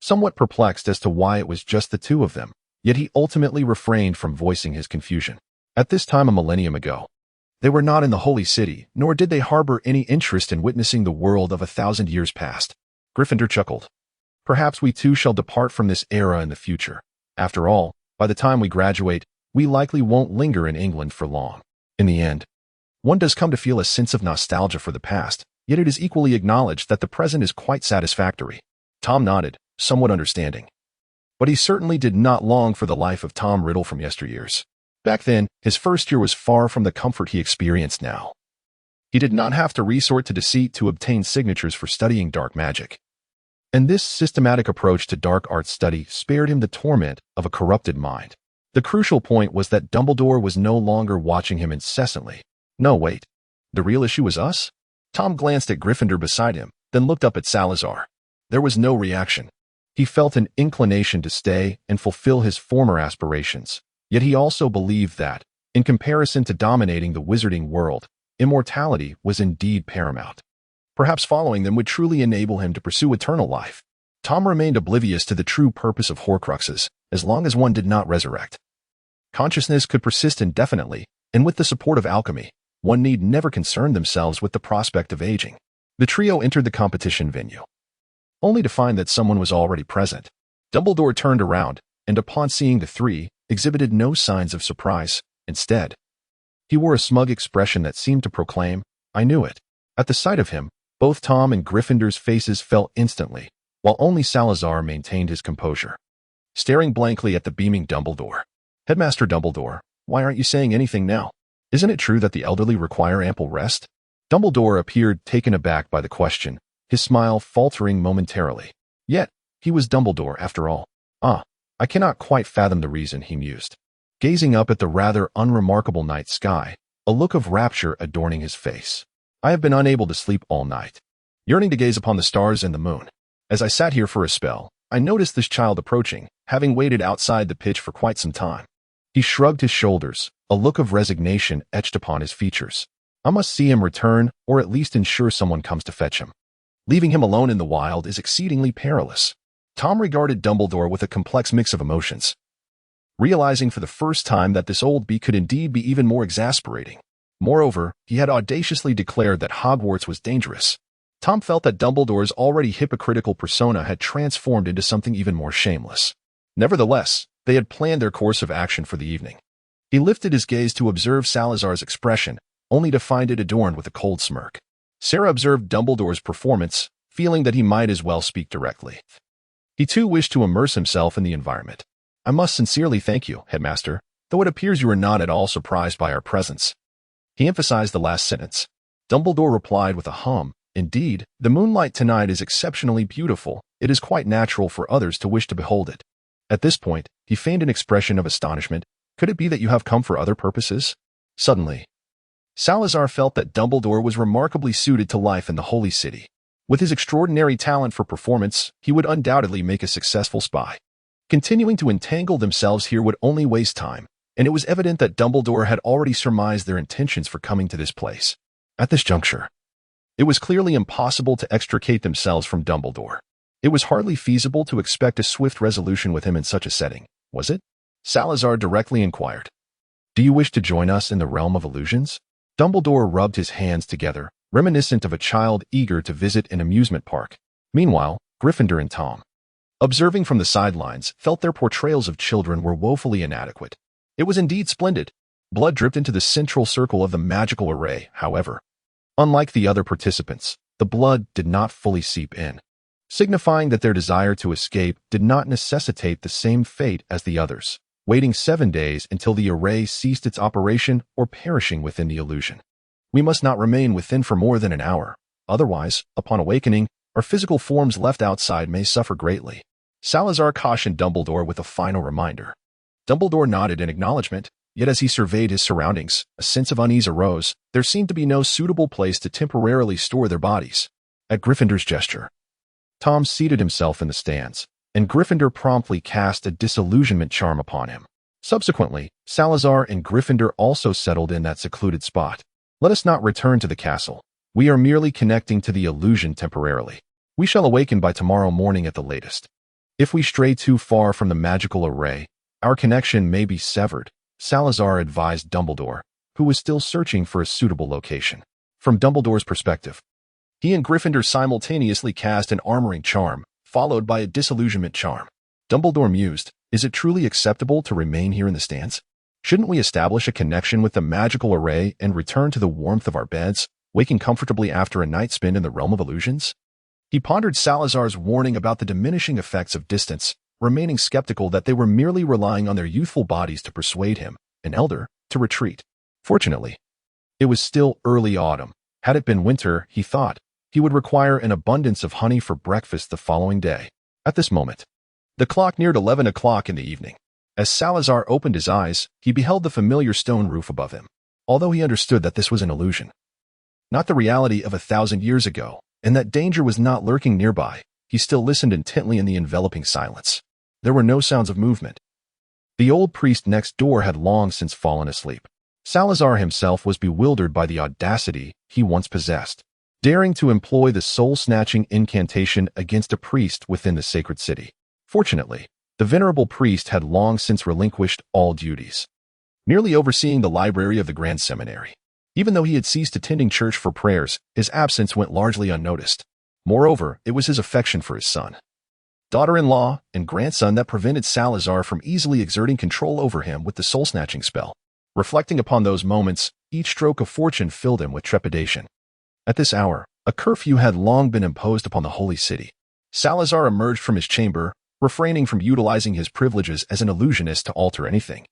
somewhat perplexed as to why it was just the two of them, yet he ultimately refrained from voicing his confusion. At this time a millennium ago, they were not in the Holy City, nor did they harbor any interest in witnessing the world of 1,000 years past. Gryffindor chuckled. Perhaps we too shall depart from this era in the future. After all, by the time we graduate, we likely won't linger in England for long. In the end, one does come to feel a sense of nostalgia for the past, yet it is equally acknowledged that the present is quite satisfactory. Tom nodded, somewhat understanding. But he certainly did not long for the life of Tom Riddle from yesteryears. Back then, his first year was far from the comfort he experienced now. He did not have to resort to deceit to obtain signatures for studying dark magic. And this systematic approach to dark arts study spared him the torment of a corrupted mind. The crucial point was that Dumbledore was no longer watching him incessantly. No, wait. The real issue was us? Tom glanced at Gryffindor beside him, then looked up at Salazar. There was no reaction. He felt an inclination to stay and fulfill his former aspirations. Yet he also believed that, in comparison to dominating the wizarding world, immortality was indeed paramount. Perhaps following them would truly enable him to pursue eternal life. Tom remained oblivious to the true purpose of Horcruxes, as long as one did not resurrect. Consciousness could persist indefinitely, and with the support of alchemy, one need never concern themselves with the prospect of aging. The trio entered the competition venue, only to find that someone was already present. Dumbledore turned around, and upon seeing the three, exhibited no signs of surprise. Instead, he wore a smug expression that seemed to proclaim, "I knew it." At the sight of him, both Tom and Gryffindor's faces fell instantly, while only Salazar maintained his composure. Staring blankly at the beaming Dumbledore. "Headmaster Dumbledore, why aren't you saying anything now? Isn't it true that the elderly require ample rest?" Dumbledore appeared taken aback by the question, his smile faltering momentarily. Yet, he was Dumbledore after all. I cannot quite fathom the reason, he mused, gazing up at the rather unremarkable night sky, a look of rapture adorning his face. "I have been unable to sleep all night, yearning to gaze upon the stars and the moon. As I sat here for a spell, I noticed this child approaching, having waited outside the pitch for quite some time." He shrugged his shoulders, a look of resignation etched upon his features. "I must see him return, or at least ensure someone comes to fetch him. Leaving him alone in the wild is exceedingly perilous." Tom regarded Dumbledore with a complex mix of emotions, realizing for the first time that this old beak could indeed be even more exasperating. Moreover, he had audaciously declared that Hogwarts was dangerous. Tom felt that Dumbledore's already hypocritical persona had transformed into something even more shameless. Nevertheless, they had planned their course of action for the evening. He lifted his gaze to observe Salazar's expression, only to find it adorned with a cold smirk. Sarah observed Dumbledore's performance, feeling that he might as well speak directly. He too wished to immerse himself in the environment. "I must sincerely thank you, Headmaster, though it appears you are not at all surprised by our presence." He emphasized the last sentence. Dumbledore replied with a hum, "Indeed, the moonlight tonight is exceptionally beautiful. It is quite natural for others to wish to behold it." At this point, he feigned an expression of astonishment. "Could it be that you have come for other purposes?" Suddenly, Salazar felt that Dumbledore was remarkably suited to life in the Holy City. With his extraordinary talent for performance, he would undoubtedly make a successful spy. Continuing to entangle themselves here would only waste time, and it was evident that Dumbledore had already surmised their intentions for coming to this place. At this juncture, it was clearly impossible to extricate themselves from Dumbledore. It was hardly feasible to expect a swift resolution with him in such a setting, was it? Salazar directly inquired. "Do you wish to join us in the realm of illusions?" Dumbledore rubbed his hands together, reminiscent of a child eager to visit an amusement park. Meanwhile, Gryffindor and Tom, observing from the sidelines, felt their portrayals of children were woefully inadequate. It was indeed splendid. Blood dripped into the central circle of the magical array, however. Unlike the other participants, the blood did not fully seep in, signifying that their desire to escape did not necessitate the same fate as the others, waiting 7 days until the array ceased its operation or perishing within the illusion. "We must not remain within for more than an hour. Otherwise, upon awakening, our physical forms left outside may suffer greatly." Salazar cautioned Dumbledore with a final reminder. Dumbledore nodded in acknowledgement, yet as he surveyed his surroundings, a sense of unease arose. There seemed to be no suitable place to temporarily store their bodies. At Gryffindor's gesture, Tom seated himself in the stands, and Gryffindor promptly cast a disillusionment charm upon him. Subsequently, Salazar and Gryffindor also settled in that secluded spot. "Let us not return to the castle. We are merely connecting to the illusion temporarily." We shall awaken by tomorrow morning at the latest. If we stray too far from the magical array, our connection may be severed, Salazar advised Dumbledore, who was still searching for a suitable location. From Dumbledore's perspective, he and Gryffindor simultaneously cast an armoring charm, followed by a disillusionment charm. Dumbledore mused, is it truly acceptable to remain here in the stands? Shouldn't we establish a connection with the magical array and return to the warmth of our beds, waking comfortably after a night spent in the realm of illusions? He pondered Salazar's warning about the diminishing effects of distance, remaining skeptical that they were merely relying on their youthful bodies to persuade him, an elder, to retreat. Fortunately, it was still early autumn. Had it been winter, he thought, he would require an abundance of honey for breakfast the following day. At this moment, the clock neared 11 o'clock in the evening. As Salazar opened his eyes, he beheld the familiar stone roof above him, although he understood that this was an illusion, not the reality of 1,000 years ago, and that danger was not lurking nearby. He still listened intently in the enveloping silence. There were no sounds of movement. The old priest next door had long since fallen asleep. Salazar himself was bewildered by the audacity he once possessed, daring to employ the soul-snatching incantation against a priest within the sacred city. Fortunately, the venerable priest had long since relinquished all duties, merely overseeing the library of the Grand Seminary. Even though he had ceased attending church for prayers, his absence went largely unnoticed. Moreover, it was his affection for his son, daughter-in-law, and grandson that prevented Salazar from easily exerting control over him with the soul-snatching spell. Reflecting upon those moments, each stroke of fortune filled him with trepidation. At this hour, a curfew had long been imposed upon the holy city. Salazar emerged from his chamber, refraining from utilizing his privileges as an illusionist to alter anything,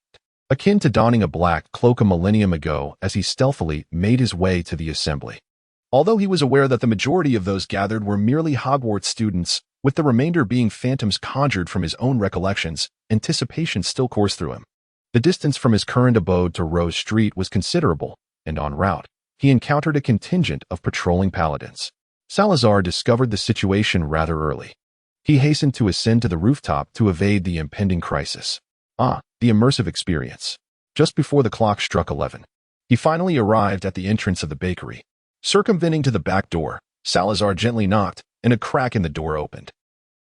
akin to donning a black cloak a millennium ago, as he stealthily made his way to the assembly. Although he was aware that the majority of those gathered were merely Hogwarts students, with the remainder being phantoms conjured from his own recollections, anticipation still coursed through him. The distance from his current abode to Rose Street was considerable, and en route, he encountered a contingent of patrolling paladins. Salazar discovered the situation rather early. He hastened to ascend to the rooftop to evade the impending crisis. The immersive experience. Just before the clock struck 11, he finally arrived at the entrance of the bakery. Circumventing to the back door, Salazar gently knocked, and a crack in the door opened.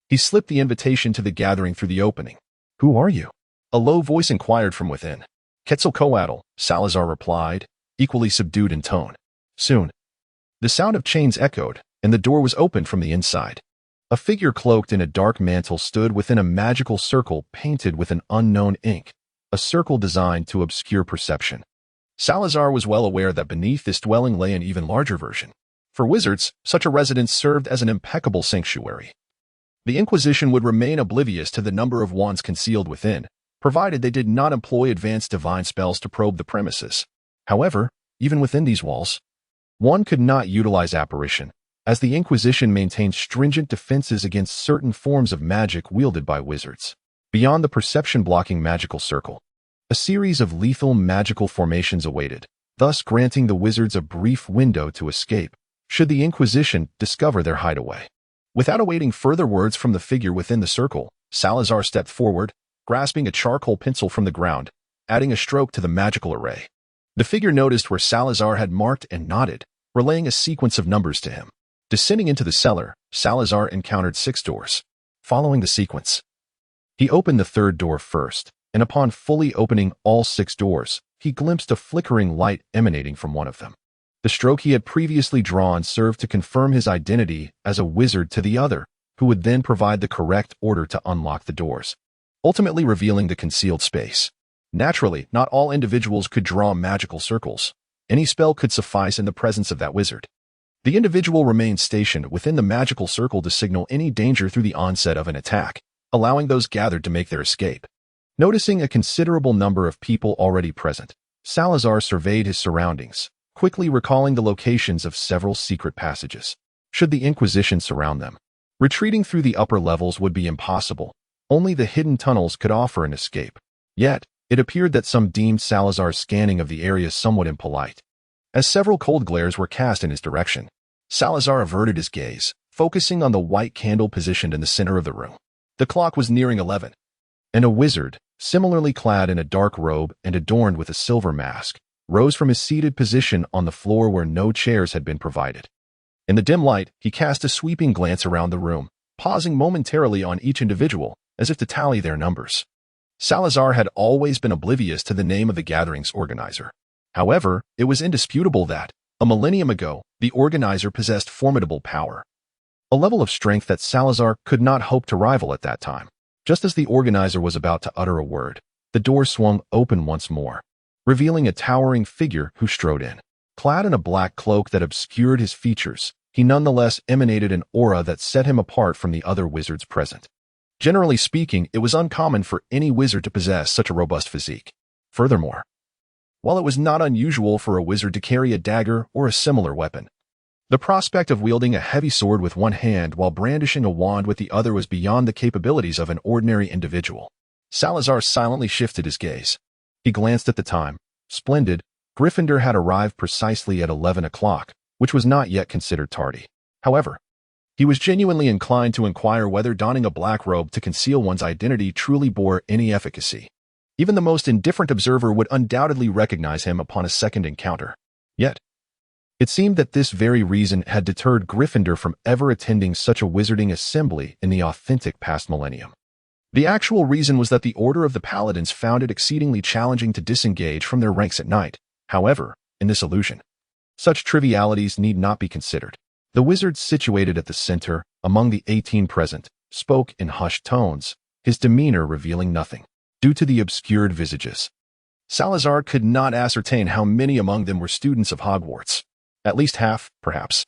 He slipped the invitation to the gathering through the opening. "Who are you?" a low voice inquired from within. "Quetzalcoatl," Salazar replied, equally subdued in tone. Soon, the sound of chains echoed, and the door was opened from the inside. A figure cloaked in a dark mantle stood within a magical circle painted with an unknown ink, a circle designed to obscure perception. Salazar was well aware that beneath this dwelling lay an even larger version. For wizards, such a residence served as an impeccable sanctuary. The Inquisition would remain oblivious to the number of wands concealed within, provided they did not employ advanced divine spells to probe the premises. However, even within these walls, one could not utilize apparition, as the Inquisition maintained stringent defenses against certain forms of magic wielded by wizards. Beyond the perception-blocking magical circle, a series of lethal magical formations awaited, thus granting the wizards a brief window to escape, should the Inquisition discover their hideaway. Without awaiting further words from the figure within the circle, Salazar stepped forward, grasping a charcoal pencil from the ground, adding a stroke to the magical array. The figure noticed where Salazar had marked and nodded, relaying a sequence of numbers to him. Descending into the cellar, Salazar encountered 6 doors. Following the sequence, he opened the third door first, and upon fully opening all 6 doors, he glimpsed a flickering light emanating from one of them. The stroke he had previously drawn served to confirm his identity as a wizard to the other, who would then provide the correct order to unlock the doors, ultimately revealing the concealed space. Naturally, not all individuals could draw magical circles. Any spell could suffice in the presence of that wizard. The individual remained stationed within the magical circle to signal any danger through the onset of an attack, allowing those gathered to make their escape. Noticing a considerable number of people already present, Salazar surveyed his surroundings, quickly recalling the locations of several secret passages. Should the Inquisition surround them, retreating through the upper levels would be impossible. Only the hidden tunnels could offer an escape. Yet, it appeared that some deemed Salazar's scanning of the area somewhat impolite. As several cold glares were cast in his direction, Salazar averted his gaze, focusing on the white candle positioned in the center of the room. The clock was nearing 11, and a wizard, similarly clad in a dark robe and adorned with a silver mask, rose from his seated position on the floor where no chairs had been provided. In the dim light, he cast a sweeping glance around the room, pausing momentarily on each individual, as if to tally their numbers. Salazar had always been oblivious to the name of the gathering's organizer. However, it was indisputable that, a millennium ago, the organizer possessed formidable power. A level of strength that Salazar could not hope to rival at that time. Just as the organizer was about to utter a word, the door swung open once more, revealing a towering figure who strode in. Clad in a black cloak that obscured his features, he nonetheless emanated an aura that set him apart from the other wizards present. Generally speaking, it was uncommon for any wizard to possess such a robust physique. Furthermore, while it was not unusual for a wizard to carry a dagger or a similar weapon, the prospect of wielding a heavy sword with one hand while brandishing a wand with the other was beyond the capabilities of an ordinary individual. Salazar silently shifted his gaze. He glanced at the time. Splendid. Gryffindor had arrived precisely at 11 o'clock, which was not yet considered tardy. However, he was genuinely inclined to inquire whether donning a black robe to conceal one's identity truly bore any efficacy. Even the most indifferent observer would undoubtedly recognize him upon a second encounter. Yet, it seemed that this very reason had deterred Gryffindor from ever attending such a wizarding assembly in the authentic past millennium. The actual reason was that the Order of the Paladins found it exceedingly challenging to disengage from their ranks at night. However, in this illusion, such trivialities need not be considered. The wizard situated at the center, among the 18 present, spoke in hushed tones, his demeanor revealing nothing, due to the obscured visages. Salazar could not ascertain how many among them were students of Hogwarts. At least half, perhaps.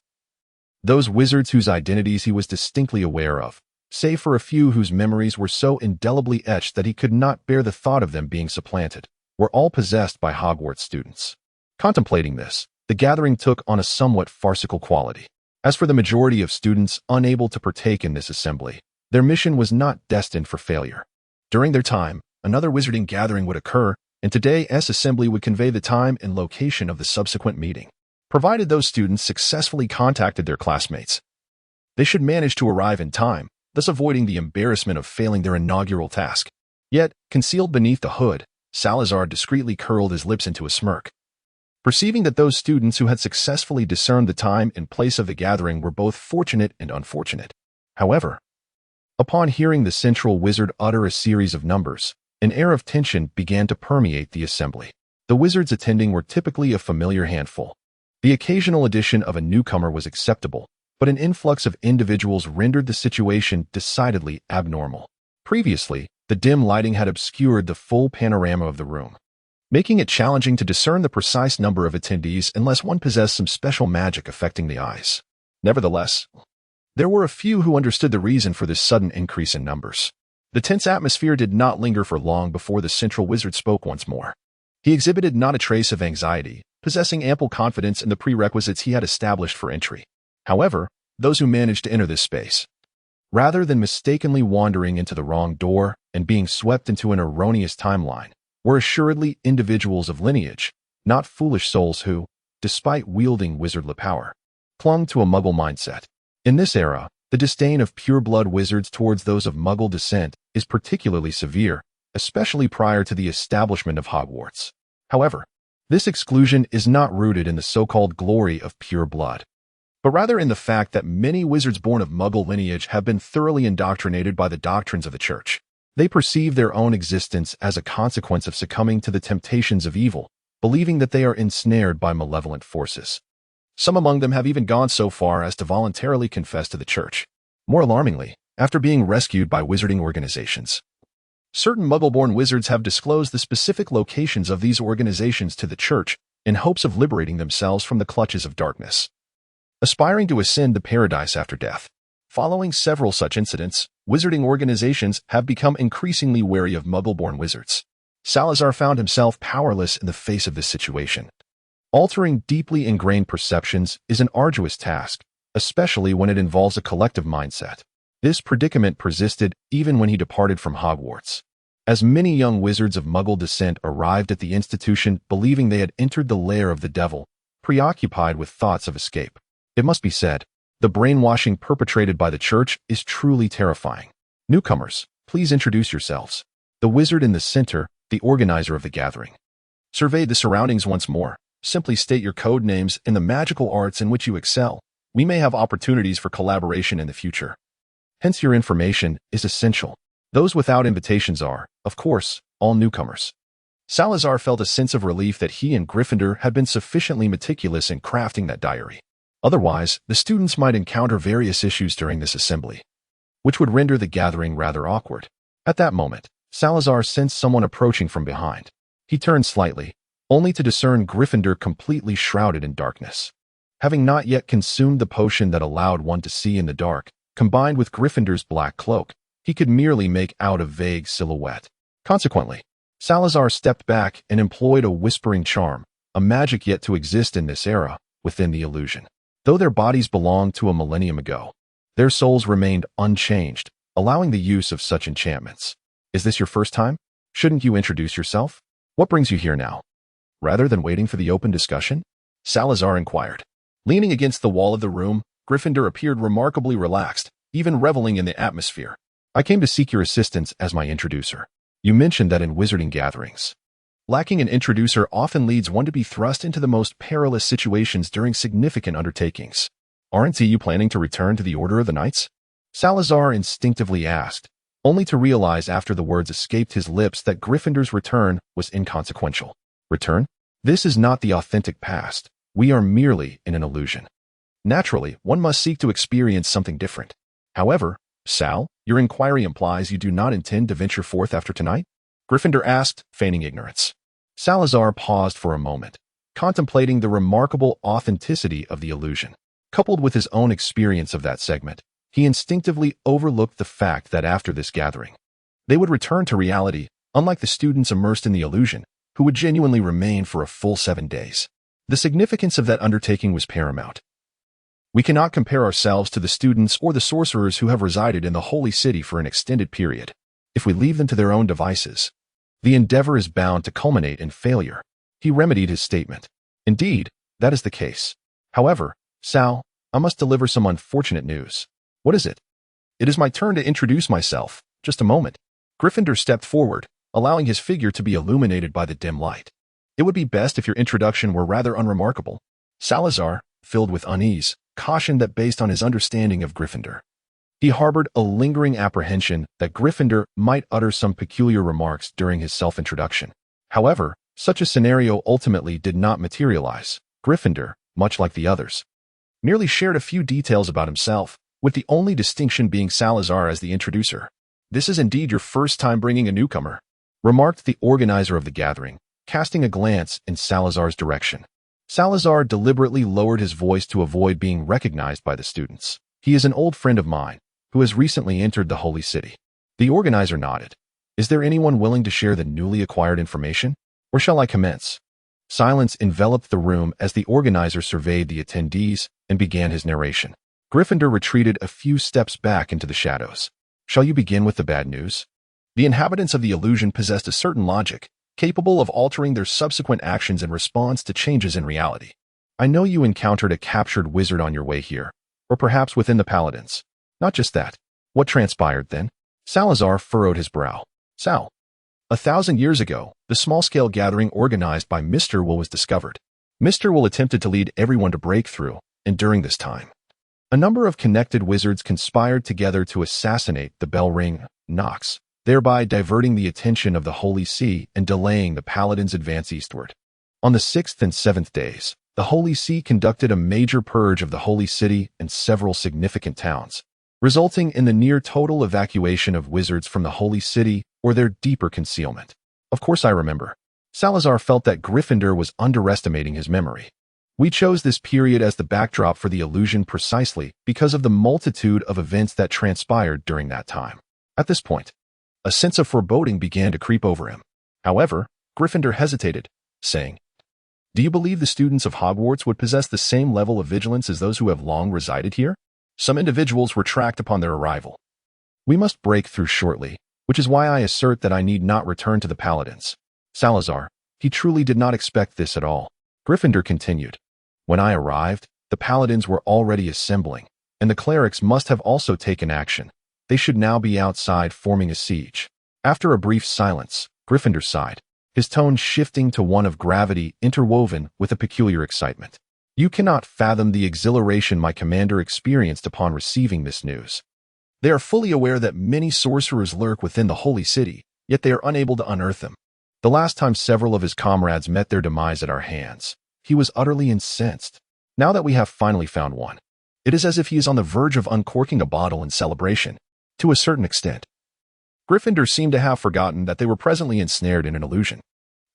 Those wizards whose identities he was distinctly aware of, save for a few whose memories were so indelibly etched that he could not bear the thought of them being supplanted, were all possessed by Hogwarts students. Contemplating this, the gathering took on a somewhat farcical quality. As for the majority of students unable to partake in this assembly, their mission was not destined for failure. During their time, another wizarding gathering would occur, and today's assembly would convey the time and location of the subsequent meeting, provided those students successfully contacted their classmates. They should manage to arrive in time, thus avoiding the embarrassment of failing their inaugural task. Yet, concealed beneath the hood, Salazar discreetly curled his lips into a smirk. Perceiving that those students who had successfully discerned the time and place of the gathering were both fortunate and unfortunate. However, upon hearing the central wizard utter a series of numbers, an air of tension began to permeate the assembly. The wizards attending were typically a familiar handful. The occasional addition of a newcomer was acceptable, but an influx of individuals rendered the situation decidedly abnormal. Previously, the dim lighting had obscured the full panorama of the room, making it challenging to discern the precise number of attendees unless one possessed some special magic affecting the eyes. Nevertheless, there were a few who understood the reason for this sudden increase in numbers. The tense atmosphere did not linger for long before the central wizard spoke once more. He exhibited not a trace of anxiety, possessing ample confidence in the prerequisites he had established for entry. However, those who managed to enter this space, rather than mistakenly wandering into the wrong door and being swept into an erroneous timeline, were assuredly individuals of lineage, not foolish souls who, despite wielding wizardly power, clung to a Muggle mindset. In this era, the disdain of pure-blood wizards towards those of Muggle descent is particularly severe, especially prior to the establishment of Hogwarts. However, this exclusion is not rooted in the so-called glory of pure blood, but rather in the fact that many wizards born of Muggle lineage have been thoroughly indoctrinated by the doctrines of the Church. They perceive their own existence as a consequence of succumbing to the temptations of evil, believing that they are ensnared by malevolent forces. Some among them have even gone so far as to voluntarily confess to the Church. More alarmingly, after being rescued by wizarding organizations, certain Muggle-born wizards have disclosed the specific locations of these organizations to the Church in hopes of liberating themselves from the clutches of darkness, aspiring to ascend to paradise after death. Following several such incidents, wizarding organizations have become increasingly wary of Muggle-born wizards. Salazar found himself powerless in the face of this situation. Altering deeply ingrained perceptions is an arduous task, especially when it involves a collective mindset. This predicament persisted even when he departed from Hogwarts. As many young wizards of Muggle descent arrived at the institution believing they had entered the lair of the devil, preoccupied with thoughts of escape. It must be said, the brainwashing perpetrated by the Church is truly terrifying. Newcomers, please introduce yourselves. The wizard in the center, the organizer of the gathering, surveyed the surroundings once more. Simply state your code names and the magical arts in which you excel. we may have opportunities for collaboration in the future. Hence your information is essential. Those without invitations are, of course, all newcomers. Salazar felt a sense of relief that he and Gryffindor had been sufficiently meticulous in crafting that diary. Otherwise, the students might encounter various issues during this assembly, which would render the gathering rather awkward. At that moment, Salazar sensed someone approaching from behind. He turned slightly, only to discern Gryffindor completely shrouded in darkness. Having not yet consumed the potion that allowed one to see in the dark, combined with Gryffindor's black cloak, he could merely make out a vague silhouette. Consequently, Salazar stepped back and employed a whispering charm, a magic yet to exist in this era, within the illusion. Though their bodies belonged to a millennium ago, their souls remained unchanged, allowing the use of such enchantments. Is this your first time? Shouldn't you introduce yourself? What brings you here now? Rather than waiting for the open discussion, Salazar inquired. Leaning against the wall of the room, Gryffindor appeared remarkably relaxed, even reveling in the atmosphere. I came to seek your assistance as my introducer. You mentioned that in wizarding gatherings, lacking an introducer often leads one to be thrust into the most perilous situations during significant undertakings. Aren't you planning to return to the Order of the Knights? Salazar instinctively asked, only to realize after the words escaped his lips that Gryffindor's return was inconsequential. Return? This is not the authentic past. We are merely in an illusion. Naturally, one must seek to experience something different. However, Sal, your inquiry implies you do not intend to venture forth after tonight? Gryffindor asked, feigning ignorance. Salazar paused for a moment, contemplating the remarkable authenticity of the illusion. Coupled with his own experience of that segment, he instinctively overlooked the fact that after this gathering, they would return to reality, unlike the students immersed in the illusion, who would genuinely remain for a full 7 days. The significance of that undertaking was paramount. We cannot compare ourselves to the students or the sorcerers who have resided in the Holy City for an extended period. If we leave them to their own devices, the endeavor is bound to culminate in failure. He remedied his statement. Indeed, that is the case. However, Sal, I must deliver some unfortunate news. What is it? It is my turn to introduce myself. Just a moment. Gryffindor stepped forward, allowing his figure to be illuminated by the dim light. It would be best if your introduction were rather unremarkable. Salazar, filled with unease, cautioned that based on his understanding of Gryffindor, he harbored a lingering apprehension that Gryffindor might utter some peculiar remarks during his self-introduction. However, such a scenario ultimately did not materialize. Gryffindor, much like the others, merely shared a few details about himself, with the only distinction being Salazar as the introducer. This is indeed your first time bringing a newcomer, remarked the organizer of the gathering, casting a glance in Salazar's direction. Salazar deliberately lowered his voice to avoid being recognized by the students. He is an old friend of mine, who has recently entered the Holy City. The organizer nodded. Is there anyone willing to share the newly acquired information? Or shall I commence? Silence enveloped the room as the organizer surveyed the attendees and began his narration. Gryffindor retreated a few steps back into the shadows. Shall you begin with the bad news? The inhabitants of the illusion possessed a certain logic, capable of altering their subsequent actions in response to changes in reality. I know you encountered a captured wizard on your way here, or perhaps within the paladins. Not just that. What transpired then? Salazar furrowed his brow. Sal. 1,000 years ago, the small-scale gathering organized by Mr. Will was discovered. Mr. Will attempted to lead everyone to break through, and during this time, a number of connected wizards conspired together to assassinate the bell ring, Nox, thereby diverting the attention of the Holy See and delaying the Paladins' advance eastward. On the 6th and 7th days, the Holy See conducted a major purge of the Holy City and several significant towns, resulting in the near-total evacuation of wizards from the Holy City or their deeper concealment. Of course I remember. Salazar felt that Gryffindor was underestimating his memory. We chose this period as the backdrop for the illusion precisely because of the multitude of events that transpired during that time. At this point, a sense of foreboding began to creep over him. However, Gryffindor hesitated, saying, Do you believe the students of Hogwarts would possess the same level of vigilance as those who have long resided here? Some individuals were tracked upon their arrival. We must break through shortly, which is why I assert that I need not return to the Paladins. Salazar, he truly did not expect this at all. Gryffindor continued. When I arrived, the Paladins were already assembling, and the clerics must have also taken action. They should now be outside forming a siege. After a brief silence, Gryffindor sighed, his tone shifting to one of gravity interwoven with a peculiar excitement. You cannot fathom the exhilaration my commander experienced upon receiving this news. They are fully aware that many sorcerers lurk within the holy city, yet they are unable to unearth them. The last time several of his comrades met their demise at our hands, he was utterly incensed. Now that we have finally found one, it is as if he is on the verge of uncorking a bottle in celebration. To a certain extent, Gryffindor seemed to have forgotten that they were presently ensnared in an illusion.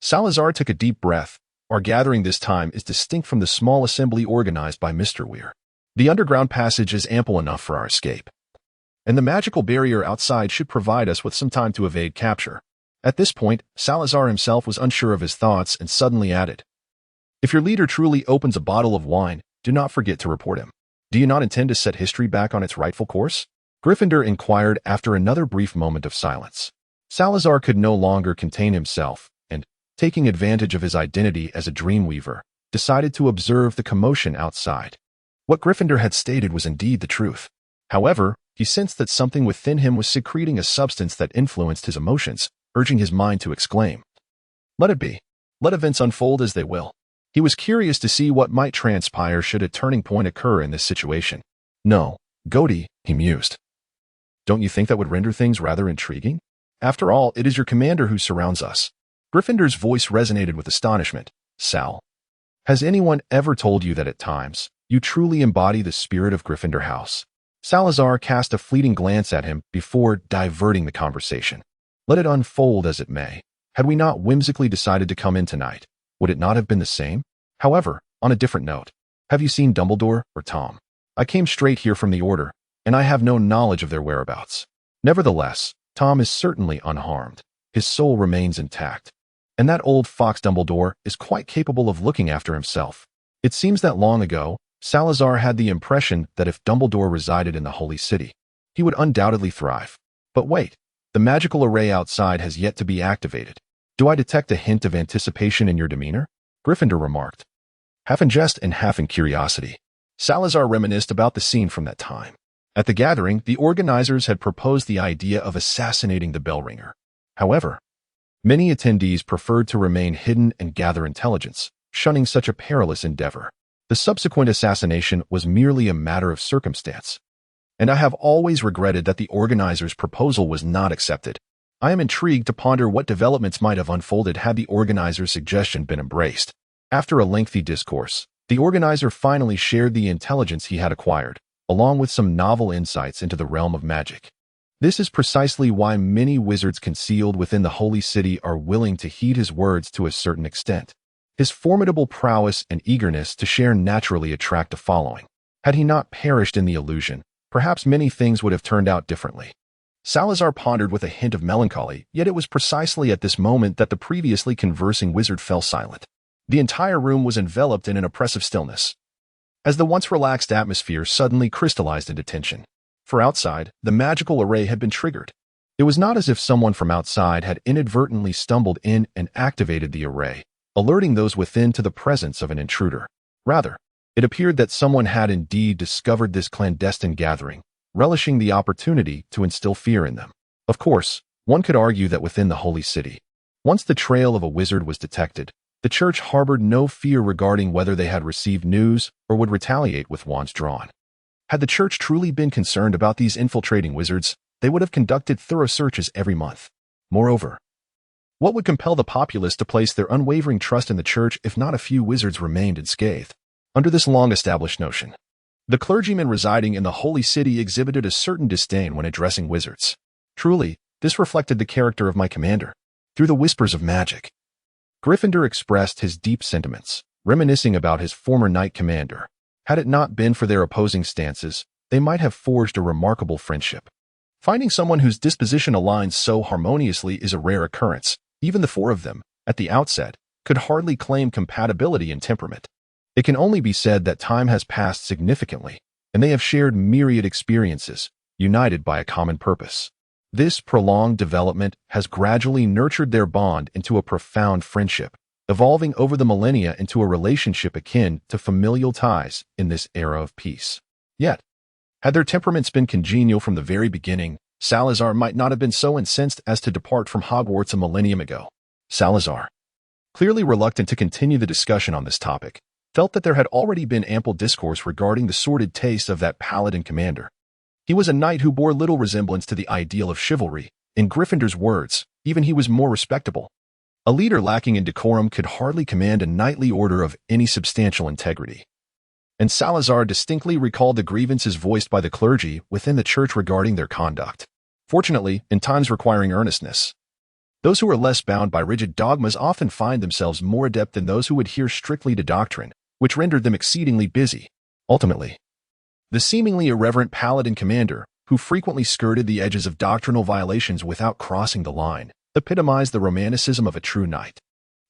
Salazar took a deep breath. Our gathering this time is distinct from the small assembly organized by Mr. Weir. The underground passage is ample enough for our escape, and the magical barrier outside should provide us with some time to evade capture. At this point, Salazar himself was unsure of his thoughts and suddenly added, "If your leader truly opens a bottle of wine, do not forget to report him. Do you not intend to set history back on its rightful course?" Gryffindor inquired after another brief moment of silence. Salazar could no longer contain himself, and, taking advantage of his identity as a dreamweaver, decided to observe the commotion outside. What Gryffindor had stated was indeed the truth. However, he sensed that something within him was secreting a substance that influenced his emotions, urging his mind to exclaim, "Let it be. Let events unfold as they will." He was curious to see what might transpire should a turning point occur in this situation. "No, Godi," he mused. "Don't you think that would render things rather intriguing? After all, it is your commander who surrounds us." Gryffindor's voice resonated with astonishment. "Sal, has anyone ever told you that at times, you truly embody the spirit of Gryffindor House?" Salazar cast a fleeting glance at him before diverting the conversation. "Let it unfold as it may. Had we not whimsically decided to come in tonight, would it not have been the same? However, on a different note, have you seen Dumbledore or Tom? I came straight here from the Order, and I have no knowledge of their whereabouts. Nevertheless, Tom is certainly unharmed. His soul remains intact. And that old fox Dumbledore is quite capable of looking after himself." It seems that long ago, Salazar had the impression that if Dumbledore resided in the Holy City, he would undoubtedly thrive. But wait, the magical array outside has yet to be activated. "Do I detect a hint of anticipation in your demeanor?" Gryffindor remarked, half in jest and half in curiosity. Salazar reminisced about the scene from that time. At the gathering, the organizers had proposed the idea of assassinating the bell ringer. However, many attendees preferred to remain hidden and gather intelligence, shunning such a perilous endeavor. The subsequent assassination was merely a matter of circumstance, and I have always regretted that the organizers' proposal was not accepted. I am intrigued to ponder what developments might have unfolded had the organizer's suggestion been embraced. After a lengthy discourse, the organizer finally shared the intelligence he had acquired, along with some novel insights into the realm of magic. This is precisely why many wizards concealed within the Holy City are willing to heed his words to a certain extent. His formidable prowess and eagerness to share naturally attract a following. Had he not perished in the illusion, perhaps many things would have turned out differently. Salazar pondered with a hint of melancholy, yet it was precisely at this moment that the previously conversing wizard fell silent. The entire room was enveloped in an oppressive stillness, as the once relaxed atmosphere suddenly crystallized into tension. For outside, the magical array had been triggered. It was not as if someone from outside had inadvertently stumbled in and activated the array, alerting those within to the presence of an intruder. Rather, it appeared that someone had indeed discovered this clandestine gathering, relishing the opportunity to instill fear in them. Of course, one could argue that within the Holy City, once the trail of a wizard was detected, the Church harbored no fear regarding whether they had received news or would retaliate with wands drawn. Had the Church truly been concerned about these infiltrating wizards, they would have conducted thorough searches every month. Moreover, what would compel the populace to place their unwavering trust in the Church if not a few wizards remained unscathed? Under this long-established notion, the clergymen residing in the Holy City exhibited a certain disdain when addressing wizards. Truly, this reflected the character of my commander. Through the whispers of magic, Gryffindor expressed his deep sentiments, reminiscing about his former knight commander. Had it not been for their opposing stances, they might have forged a remarkable friendship. Finding someone whose disposition aligns so harmoniously is a rare occurrence. Even the four of them, at the outset, could hardly claim compatibility in temperament. It can only be said that time has passed significantly, and they have shared myriad experiences, united by a common purpose. This prolonged development has gradually nurtured their bond into a profound friendship, evolving over the millennia into a relationship akin to familial ties in this era of peace. Yet, had their temperaments been congenial from the very beginning, Salazar might not have been so incensed as to depart from Hogwarts a millennium ago. Salazar, clearly reluctant to continue the discussion on this topic, felt that there had already been ample discourse regarding the sordid taste of that paladin commander. He was a knight who bore little resemblance to the ideal of chivalry. In Gryffindor's words, even he was more respectable. A leader lacking in decorum could hardly command a knightly order of any substantial integrity. And Salazar distinctly recalled the grievances voiced by the clergy within the church regarding their conduct. Fortunately, in times requiring earnestness, those who are less bound by rigid dogmas often find themselves more adept than those who adhere strictly to doctrine, which rendered them exceedingly busy. Ultimately, the seemingly irreverent paladin commander, who frequently skirted the edges of doctrinal violations without crossing the line, epitomized the romanticism of a true knight.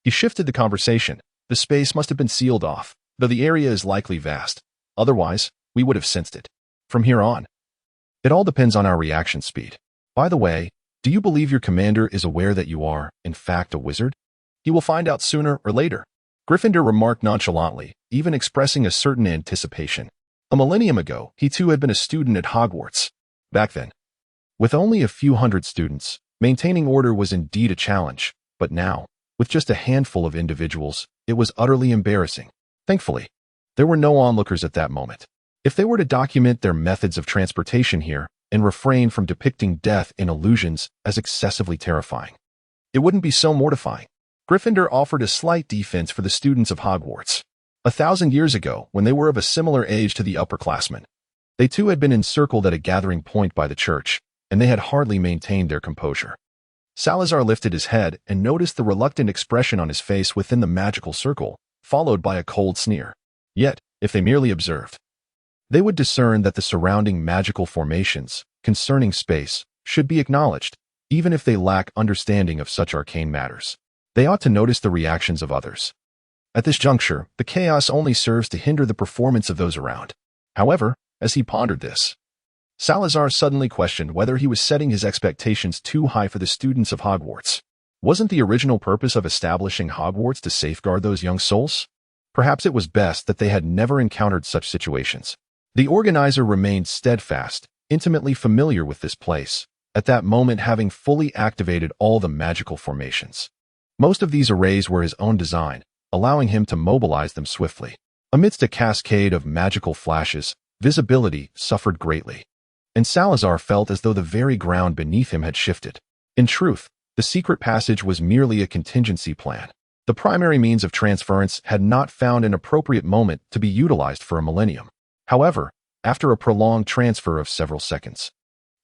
He shifted the conversation. The space must have been sealed off, though the area is likely vast. Otherwise, we would have sensed it. From here on, it all depends on our reaction speed. By the way, do you believe your commander is aware that you are, in fact, a wizard? He will find out sooner or later. Gryffindor remarked nonchalantly, even expressing a certain anticipation. A millennium ago, he too had been a student at Hogwarts. Back then, with only a few hundred students, maintaining order was indeed a challenge, but now, with just a handful of individuals, it was utterly embarrassing. Thankfully, there were no onlookers at that moment. If they were to document their methods of transportation here and refrain from depicting death in illusions as excessively terrifying, it wouldn't be so mortifying. Gryffindor offered a slight defense for the students of Hogwarts. 1,000 years ago, when they were of a similar age to the upperclassmen, they too had been encircled at a gathering point by the church, and they had hardly maintained their composure. Salazar lifted his head and noticed the reluctant expression on his face within the magical circle, followed by a cold sneer. Yet, if they merely observed, they would discern that the surrounding magical formations, concerning space, should be acknowledged, even if they lack understanding of such arcane matters. They ought to notice the reactions of others. At this juncture, the chaos only serves to hinder the performance of those around. However, as he pondered this, Salazar suddenly questioned whether he was setting his expectations too high for the students of Hogwarts. Wasn't the original purpose of establishing Hogwarts to safeguard those young souls? Perhaps it was best that they had never encountered such situations. The organizer remained steadfast, intimately familiar with this place, at that moment having fully activated all the magical formations. Most of these arrays were his own design, allowing him to mobilize them swiftly. Amidst a cascade of magical flashes, visibility suffered greatly, and Salazar felt as though the very ground beneath him had shifted. In truth, the secret passage was merely a contingency plan. The primary means of transference had not found an appropriate moment to be utilized for a millennium. However, after a prolonged transfer of several seconds,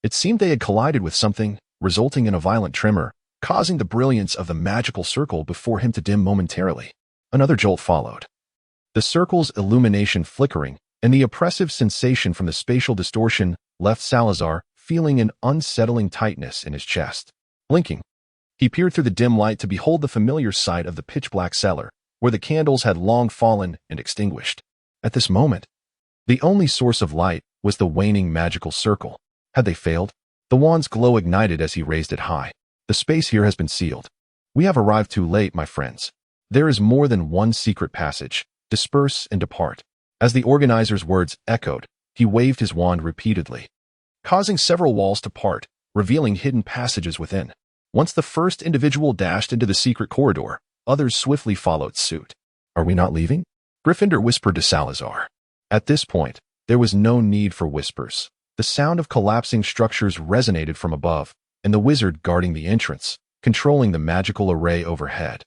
it seemed they had collided with something, resulting in a violent tremor, causing the brilliance of the magical circle before him to dim momentarily. Another jolt followed, the circle's illumination flickering, and the oppressive sensation from the spatial distortion left Salazar feeling an unsettling tightness in his chest. Blinking, he peered through the dim light to behold the familiar sight of the pitch-black cellar, where the candles had long fallen and extinguished. At this moment, the only source of light was the waning magical circle. Had they failed? The wand's glow ignited as he raised it high. The space here has been sealed. We have arrived too late, my friends. There is more than one secret passage. Disperse and depart. As the organizer's words echoed, he waved his wand repeatedly, causing several walls to part, revealing hidden passages within. Once the first individual dashed into the secret corridor, others swiftly followed suit. Are we not leaving? Gryffindor whispered to Salazar. At this point, there was no need for whispers. The sound of collapsing structures resonated from above, and the wizard guarding the entrance, controlling the magical array overhead,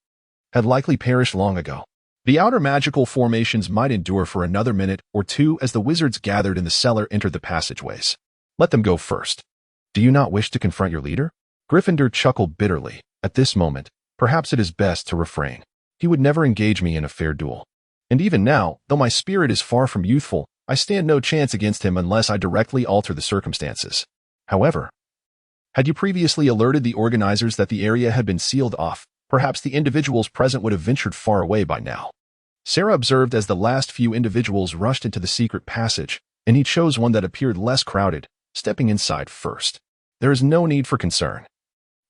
had likely perished long ago. The outer magical formations might endure for another minute or two as the wizards gathered in the cellar entered the passageways. Let them go first. Do you not wish to confront your leader? Gryffindor chuckled bitterly. At this moment, perhaps it is best to refrain. He would never engage me in a fair duel. And even now, though my spirit is far from youthful, I stand no chance against him unless I directly alter the circumstances. However, had you previously alerted the organizers that the area had been sealed off, perhaps the individuals present would have ventured far away by now. Sarah observed as the last few individuals rushed into the secret passage, and he chose one that appeared less crowded, stepping inside first. There is no need for concern.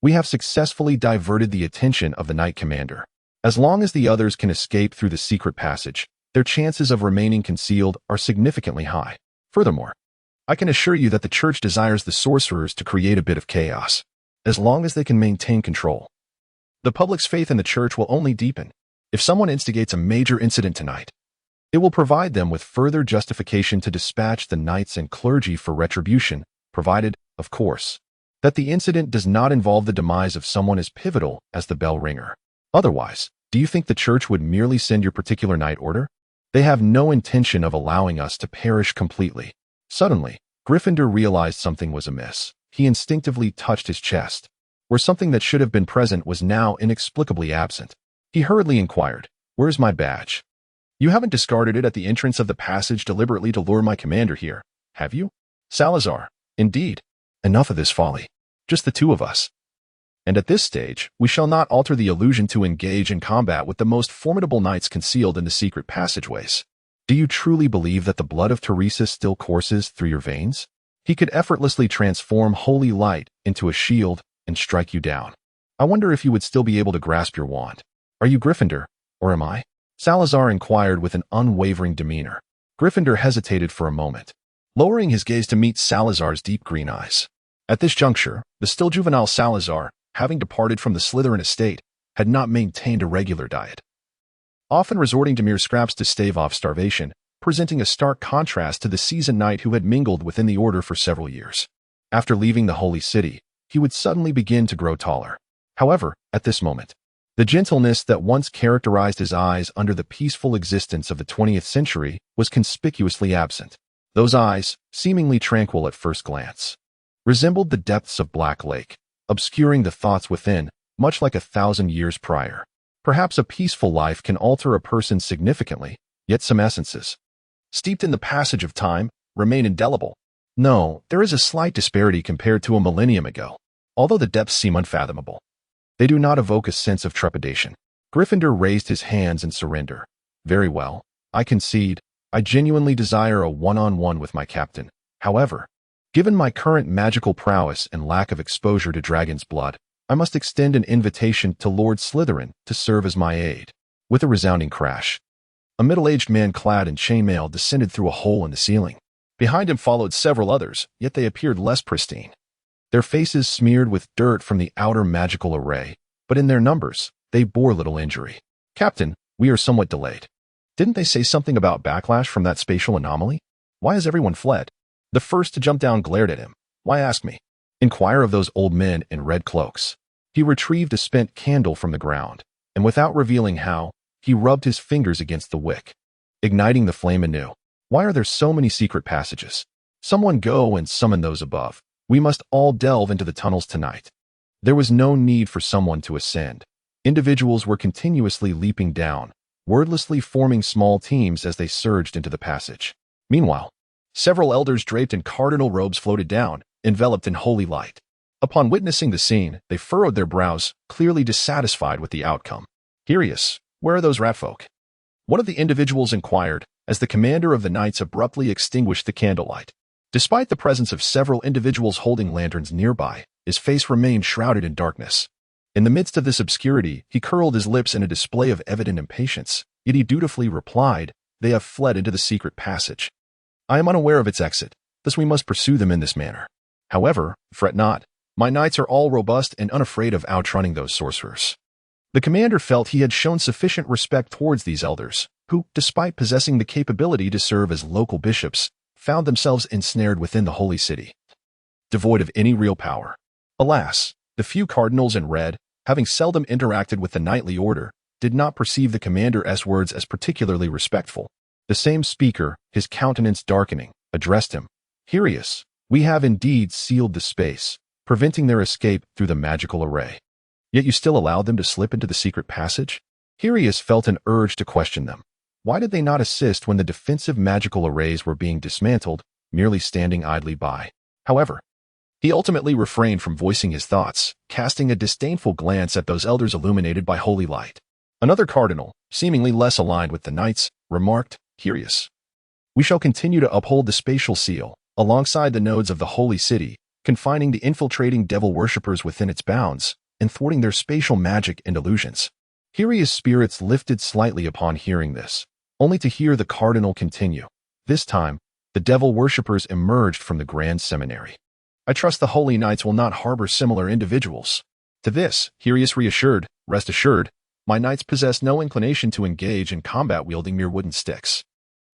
We have successfully diverted the attention of the Knight Commander. As long as the others can escape through the secret passage, their chances of remaining concealed are significantly high. Furthermore, I can assure you that the Church desires the sorcerers to create a bit of chaos, as long as they can maintain control. The public's faith in the Church will only deepen. If someone instigates a major incident tonight, It will provide them with further justification to dispatch the knights and clergy for retribution, provided, of course, that the incident does not involve the demise of someone as pivotal as the bell ringer. Otherwise, do you think the church would merely send your particular knight order? They have no intention of allowing us to perish completely. Suddenly, Gryffindor realized something was amiss. He instinctively touched his chest, where something that should have been present was now inexplicably absent. He hurriedly inquired, "Where's my badge?" "You haven't discarded it at the entrance of the passage deliberately to lure my commander here, have you?" "Salazar, indeed. Enough of this folly. Just the two of us. And at this stage, we shall not alter the illusion to engage in combat with the most formidable knights concealed in the secret passageways. Do you truly believe that the blood of Teresa still courses through your veins? He could effortlessly transform holy light into a shield and strike you down. I wonder if you would still be able to grasp your wand. Are you Gryffindor, or am I?" Salazar inquired with an unwavering demeanor. Gryffindor hesitated for a moment, lowering his gaze to meet Salazar's deep green eyes. At this juncture, the still juvenile Salazar, having departed from the Slytherin estate, had not maintained a regular diet, often resorting to mere scraps to stave off starvation, presenting a stark contrast to the seasoned knight who had mingled within the order for several years. After leaving the holy city, he would suddenly begin to grow taller. However, at this moment, the gentleness that once characterized his eyes under the peaceful existence of the 20th century was conspicuously absent. Those eyes, seemingly tranquil at first glance, resembled the depths of Black Lake, obscuring the thoughts within, much like 1,000 years prior. Perhaps a peaceful life can alter a person significantly, yet some essences, steeped in the passage of time, remain indelible. No, there is a slight disparity compared to a millennium ago. Although the depths seem unfathomable, they do not evoke a sense of trepidation. Gryffindor raised his hands in surrender. "Very well, I concede. I genuinely desire a one-on-one with my captain. However, given my current magical prowess and lack of exposure to dragon's blood, I must extend an invitation to Lord Slytherin to serve as my aide." With a resounding crash, a middle-aged man clad in chainmail descended through a hole in the ceiling. Behind him followed several others, yet they appeared less pristine, their faces smeared with dirt from the outer magical array, but in their numbers, they bore little injury. "Captain, we are somewhat delayed. Didn't they say something about backlash from that spatial anomaly? Why has everyone fled?" The first to jump down glared at him. "Why ask me? Inquire of those old men in red cloaks." He retrieved a spent candle from the ground, and without revealing how, he rubbed his fingers against the wick, igniting the flame anew. "Why are there so many secret passages? Someone go and summon those above. We must all delve into the tunnels tonight." There was no need for someone to ascend. Individuals were continuously leaping down, wordlessly forming small teams as they surged into the passage. Meanwhile, several elders draped in cardinal robes floated down, enveloped in holy light. Upon witnessing the scene, they furrowed their brows, clearly dissatisfied with the outcome. "Curious, where are those ratfolk?" one of the individuals inquired, as the commander of the knights abruptly extinguished the candlelight. Despite the presence of several individuals holding lanterns nearby, his face remained shrouded in darkness. In the midst of this obscurity, he curled his lips in a display of evident impatience, yet he dutifully replied, "They have fled into the secret passage. I am unaware of its exit, thus we must pursue them in this manner. However, fret not. My knights are all robust and unafraid of outrunning those sorcerers." The commander felt he had shown sufficient respect towards these elders, who, despite possessing the capability to serve as local bishops, found themselves ensnared within the holy city, devoid of any real power. Alas, the few cardinals in red, having seldom interacted with the knightly order, did not perceive the commander's words as particularly respectful. The same speaker, his countenance darkening, addressed him. "Hirius, we have indeed sealed the space, preventing their escape through the magical array. Yet you still allowed them to slip into the secret passage?" Hirius felt an urge to question them. Why did they not assist when the defensive magical arrays were being dismantled, merely standing idly by? However, he ultimately refrained from voicing his thoughts, casting a disdainful glance at those elders illuminated by holy light. Another cardinal, seemingly less aligned with the knights, remarked, "Curious. We shall continue to uphold the spatial seal, alongside the nodes of the holy city, confining the infiltrating devil worshippers within its bounds, and thwarting their spatial magic and illusions." Hirius' spirits lifted slightly upon hearing this, only to hear the cardinal continue. This time, the devil worshippers emerged from the grand seminary. "I trust the holy knights will not harbor similar individuals." To this, Hirius reassured, "Rest assured, my knights possess no inclination to engage in combat wielding mere wooden sticks.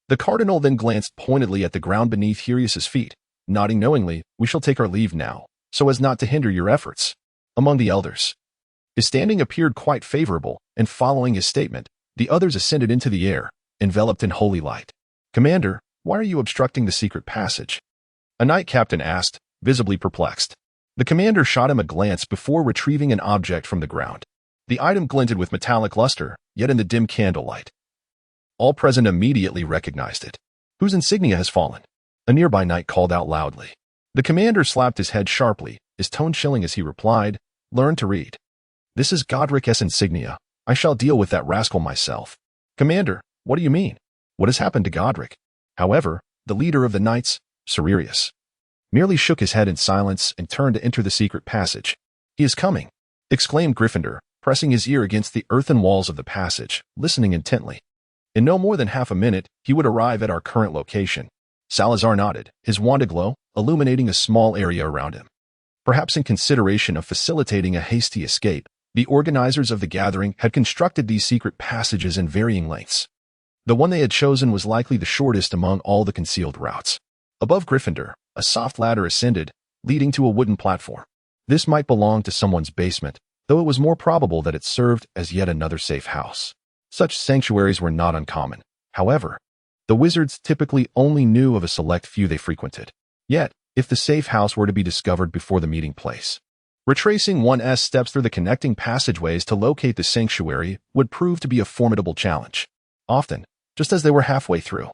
The cardinal then glanced pointedly at the ground beneath Sirius's feet, nodding knowingly. "We shall take our leave now, so as not to hinder your efforts." Among the elders, his standing appeared quite favorable, and following his statement, the others ascended into the air, enveloped in holy light. "Commander, why are you obstructing the secret passage?" a knight captain asked, visibly perplexed. The commander shot him a glance before retrieving an object from the ground. The item glinted with metallic luster, yet in the dim candlelight, all present immediately recognized it. "Whose insignia has fallen?" a nearby knight called out loudly. The commander slapped his head sharply, his tone chilling as he replied, "Learn to read. This is Godric's insignia. I shall deal with that rascal myself." "Commander, what do you mean? What has happened to Godric?" However, the leader of the knights, Sirius, merely shook his head in silence and turned to enter the secret passage. "He is coming," exclaimed Gryffindor, pressing his ear against the earthen walls of the passage, listening intently. "In no more than half a minute, he would arrive at our current location." Salazar nodded, his wand aglow, illuminating a small area around him. Perhaps in consideration of facilitating a hasty escape, the organizers of the gathering had constructed these secret passages in varying lengths. The one they had chosen was likely the shortest among all the concealed routes. Above Gryffindor, a soft ladder ascended, leading to a wooden platform. This might belong to someone's basement, though it was more probable that it served as yet another safe house. Such sanctuaries were not uncommon. However, the wizards typically only knew of a select few they frequented. Yet, if the safe house were to be discovered before the meeting place, retracing one's steps through the connecting passageways to locate the sanctuary would prove to be a formidable challenge. Often, just as they were halfway through,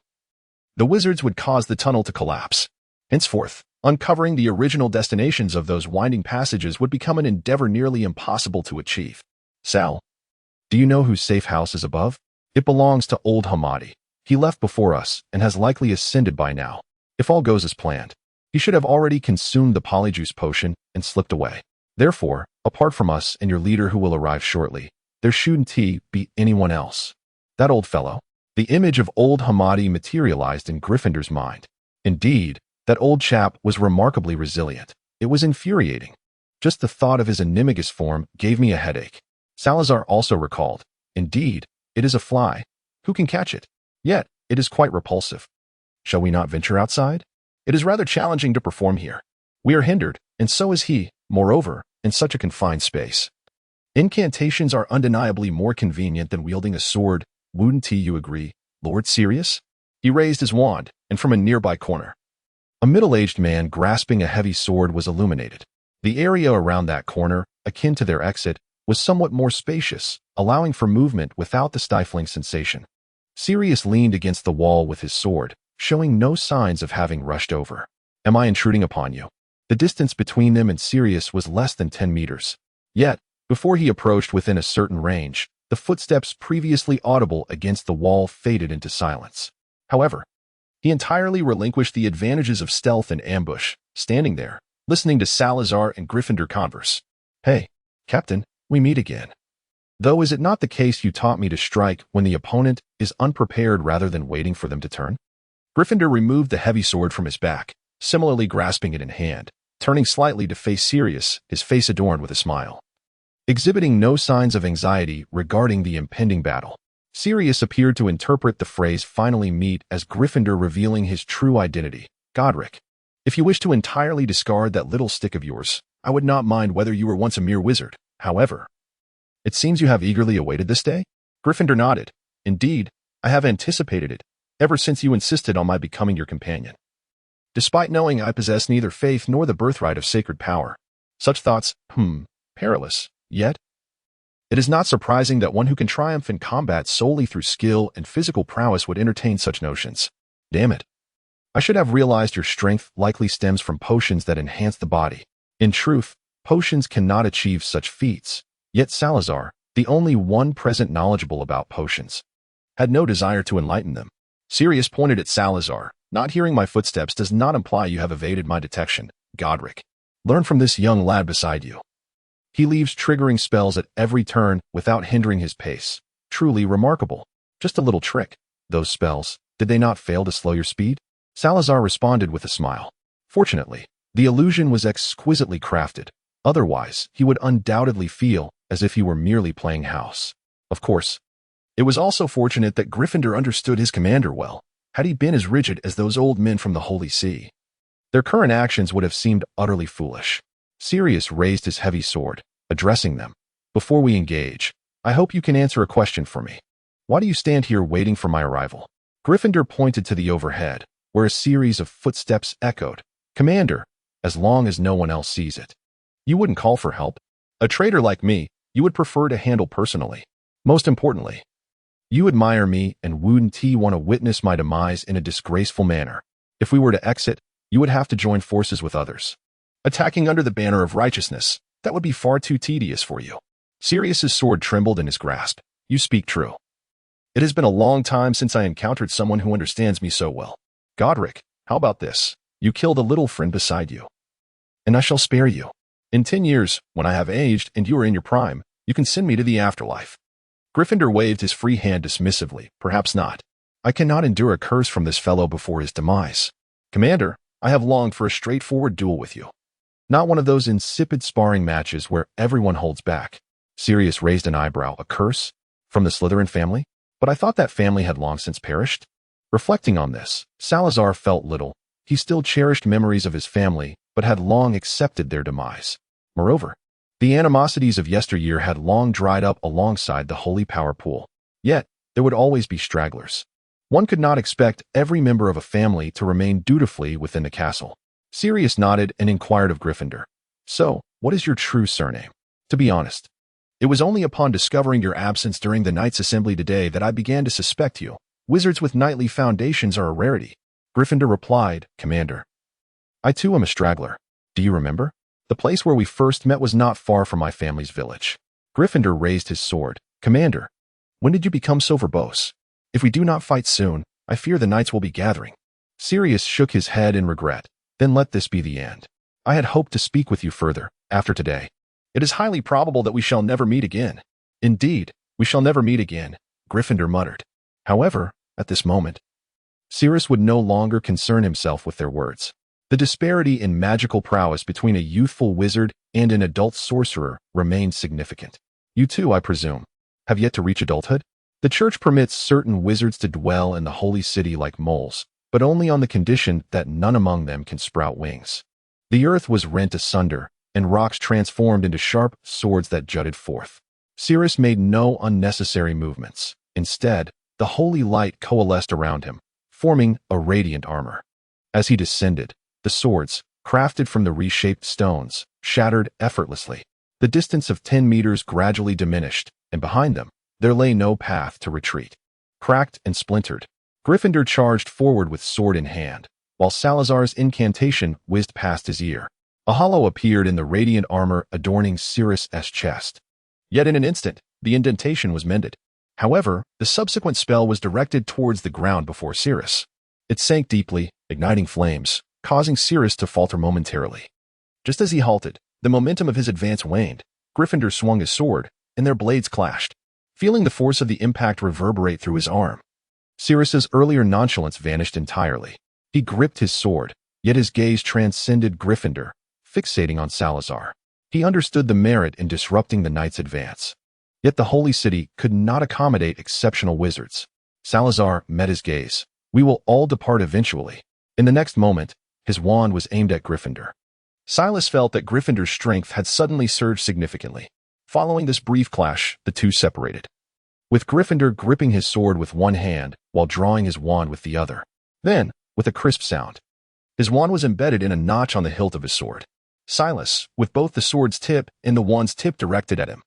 the wizards would cause the tunnel to collapse. Henceforth, uncovering the original destinations of those winding passages would become an endeavor nearly impossible to achieve. "Sal, do you know whose safe house is above?" "It belongs to old Hamadi. He left before us and has likely ascended by now. If all goes as planned, he should have already consumed the polyjuice potion and slipped away. Therefore, apart from us and your leader who will arrive shortly, there shouldn't be anyone else." That old fellow. The image of old Hamadi materialized in Gryffindor's mind. Indeed, that old chap was remarkably resilient. It was infuriating. Just the thought of his animagus form gave me a headache. Salazar also recalled, "Indeed, it is a fly. Who can catch it? Yet, it is quite repulsive. Shall we not venture outside? It is rather challenging to perform here. We are hindered, and so is he, moreover, in such a confined space. Incantations are undeniably more convenient than wielding a sword. Wouldn't you agree, Lord Sirius?" He raised his wand, and from a nearby corner, a middle-aged man grasping a heavy sword was illuminated. The area around that corner, akin to their exit, was somewhat more spacious, allowing for movement without the stifling sensation. Sirius leaned against the wall with his sword, showing no signs of having rushed over. "Am I intruding upon you?" The distance between them and Sirius was less than 10 meters. Yet, before he approached within a certain range, the footsteps previously audible against the wall faded into silence. However, he entirely relinquished the advantages of stealth and ambush, standing there, listening to Salazar and Gryffindor converse. "Hey, Captain, we meet again. Though is it not the case you taught me to strike when the opponent is unprepared rather than waiting for them to turn?" Gryffindor removed the heavy sword from his back, similarly grasping it in hand, turning slightly to face Sirius, his face adorned with a smile. Exhibiting no signs of anxiety regarding the impending battle, Sirius appeared to interpret the phrase "finally meet" as Gryffindor revealing his true identity. "Godric, if you wish to entirely discard that little stick of yours, I would not mind whether you were once a mere wizard. However, it seems you have eagerly awaited this day?" Gryffindor nodded. "Indeed, I have anticipated it, ever since you insisted on my becoming your companion. Despite knowing I possess neither faith nor the birthright of sacred power, such thoughts, perilous. Yet, it is not surprising that one who can triumph in combat solely through skill and physical prowess would entertain such notions. Damn it. I should have realized your strength likely stems from potions that enhance the body. In truth, potions cannot achieve such feats. Yet Salazar, the only one present knowledgeable about potions, had no desire to enlighten them. Sirius pointed at Salazar. "Not hearing my footsteps does not imply you have evaded my detection, Godric. Learn from this young lad beside you. He leaves triggering spells at every turn without hindering his pace. Truly remarkable. Just a little trick. Those spells, did they not fail to slow your speed?" Salazar responded with a smile. Fortunately, the illusion was exquisitely crafted. Otherwise, he would undoubtedly feel as if he were merely playing house. Of course, it was also fortunate that Gryffindor understood his commander well. had he been as rigid as those old men from the Holy See. Their current actions would have seemed utterly foolish. Sirius raised his heavy sword, addressing them. Before we engage, I hope you can answer a question for me. Why do you stand here waiting for my arrival? Gryffindor pointed to the overhead, where a series of footsteps echoed. Commander, as long as no one else sees it. You wouldn't call for help. A traitor like me, you would prefer to handle personally. Most importantly, you admire me and wouldn't want to witness my demise in a disgraceful manner. If we were to exit, you would have to join forces with others. Attacking under the banner of righteousness, that would be far too tedious for you. Sirius's sword trembled in his grasp. You speak true. It has been a long time since I encountered someone who understands me so well. Godric, how about this? You killed a little friend beside you, and I shall spare you. In 10 years, when I have aged and you are in your prime, you can send me to the afterlife. Gryffindor waved his free hand dismissively. Perhaps not. I cannot endure a curse from this fellow before his demise. Commander, I have longed for a straightforward duel with you. Not one of those insipid sparring matches where everyone holds back. Sirius raised an eyebrow. A curse? From the Slytherin family? But I thought that family had long since perished. Reflecting on this, Salazar felt little. He still cherished memories of his family, but had long accepted their demise. Moreover, the animosities of yesteryear had long dried up alongside the holy power pool. Yet, there would always be stragglers. One could not expect every member of a family to remain dutifully within the castle. Sirius nodded and inquired of Gryffindor. So, what is your true surname? To be honest, it was only upon discovering your absence during the Knights' Assembly today that I began to suspect you. Wizards with knightly foundations are a rarity. Gryffindor replied, Commander. I too am a straggler. Do you remember? The place where we first met was not far from my family's village. Gryffindor raised his sword. Commander, when did you become so verbose? If we do not fight soon, I fear the knights will be gathering. Sirius shook his head in regret. Then let this be the end. I had hoped to speak with you further, after today. It is highly probable that we shall never meet again. Indeed, we shall never meet again, Gryffindor muttered. However, at this moment, Sirius would no longer concern himself with their words. The disparity in magical prowess between a youthful wizard and an adult sorcerer remained significant. You too, I presume, have yet to reach adulthood? The church permits certain wizards to dwell in the holy city like moles, but only on the condition that none among them can sprout wings. The earth was rent asunder, and rocks transformed into sharp swords that jutted forth. Sirius made no unnecessary movements. Instead, the holy light coalesced around him, forming a radiant armor. As he descended, the swords, crafted from the reshaped stones, shattered effortlessly. The distance of 10 meters gradually diminished, and behind them, there lay no path to retreat. Cracked and splintered, Gryffindor charged forward with sword in hand, while Salazar's incantation whizzed past his ear. A hollow appeared in the radiant armor adorning Sirius's chest. Yet in an instant, the indentation was mended. However, the subsequent spell was directed towards the ground before Sirius. It sank deeply, igniting flames, causing Sirius to falter momentarily. Just as he halted, the momentum of his advance waned. Gryffindor swung his sword, and their blades clashed. Feeling the force of the impact reverberate through his arm, Sirius's earlier nonchalance vanished entirely. He gripped his sword, yet his gaze transcended Gryffindor, fixating on Salazar. He understood the merit in disrupting the knight's advance. Yet the holy city could not accommodate exceptional wizards. Salazar met his gaze. We will all depart eventually. In the next moment, his wand was aimed at Gryffindor. Silas felt that Gryffindor's strength had suddenly surged significantly. Following this brief clash, the two separated, with Gryffindor gripping his sword with one hand while drawing his wand with the other. Then, with a crisp sound, his wand was embedded in a notch on the hilt of his sword. Silas, with both the sword's tip and the wand's tip directed at him,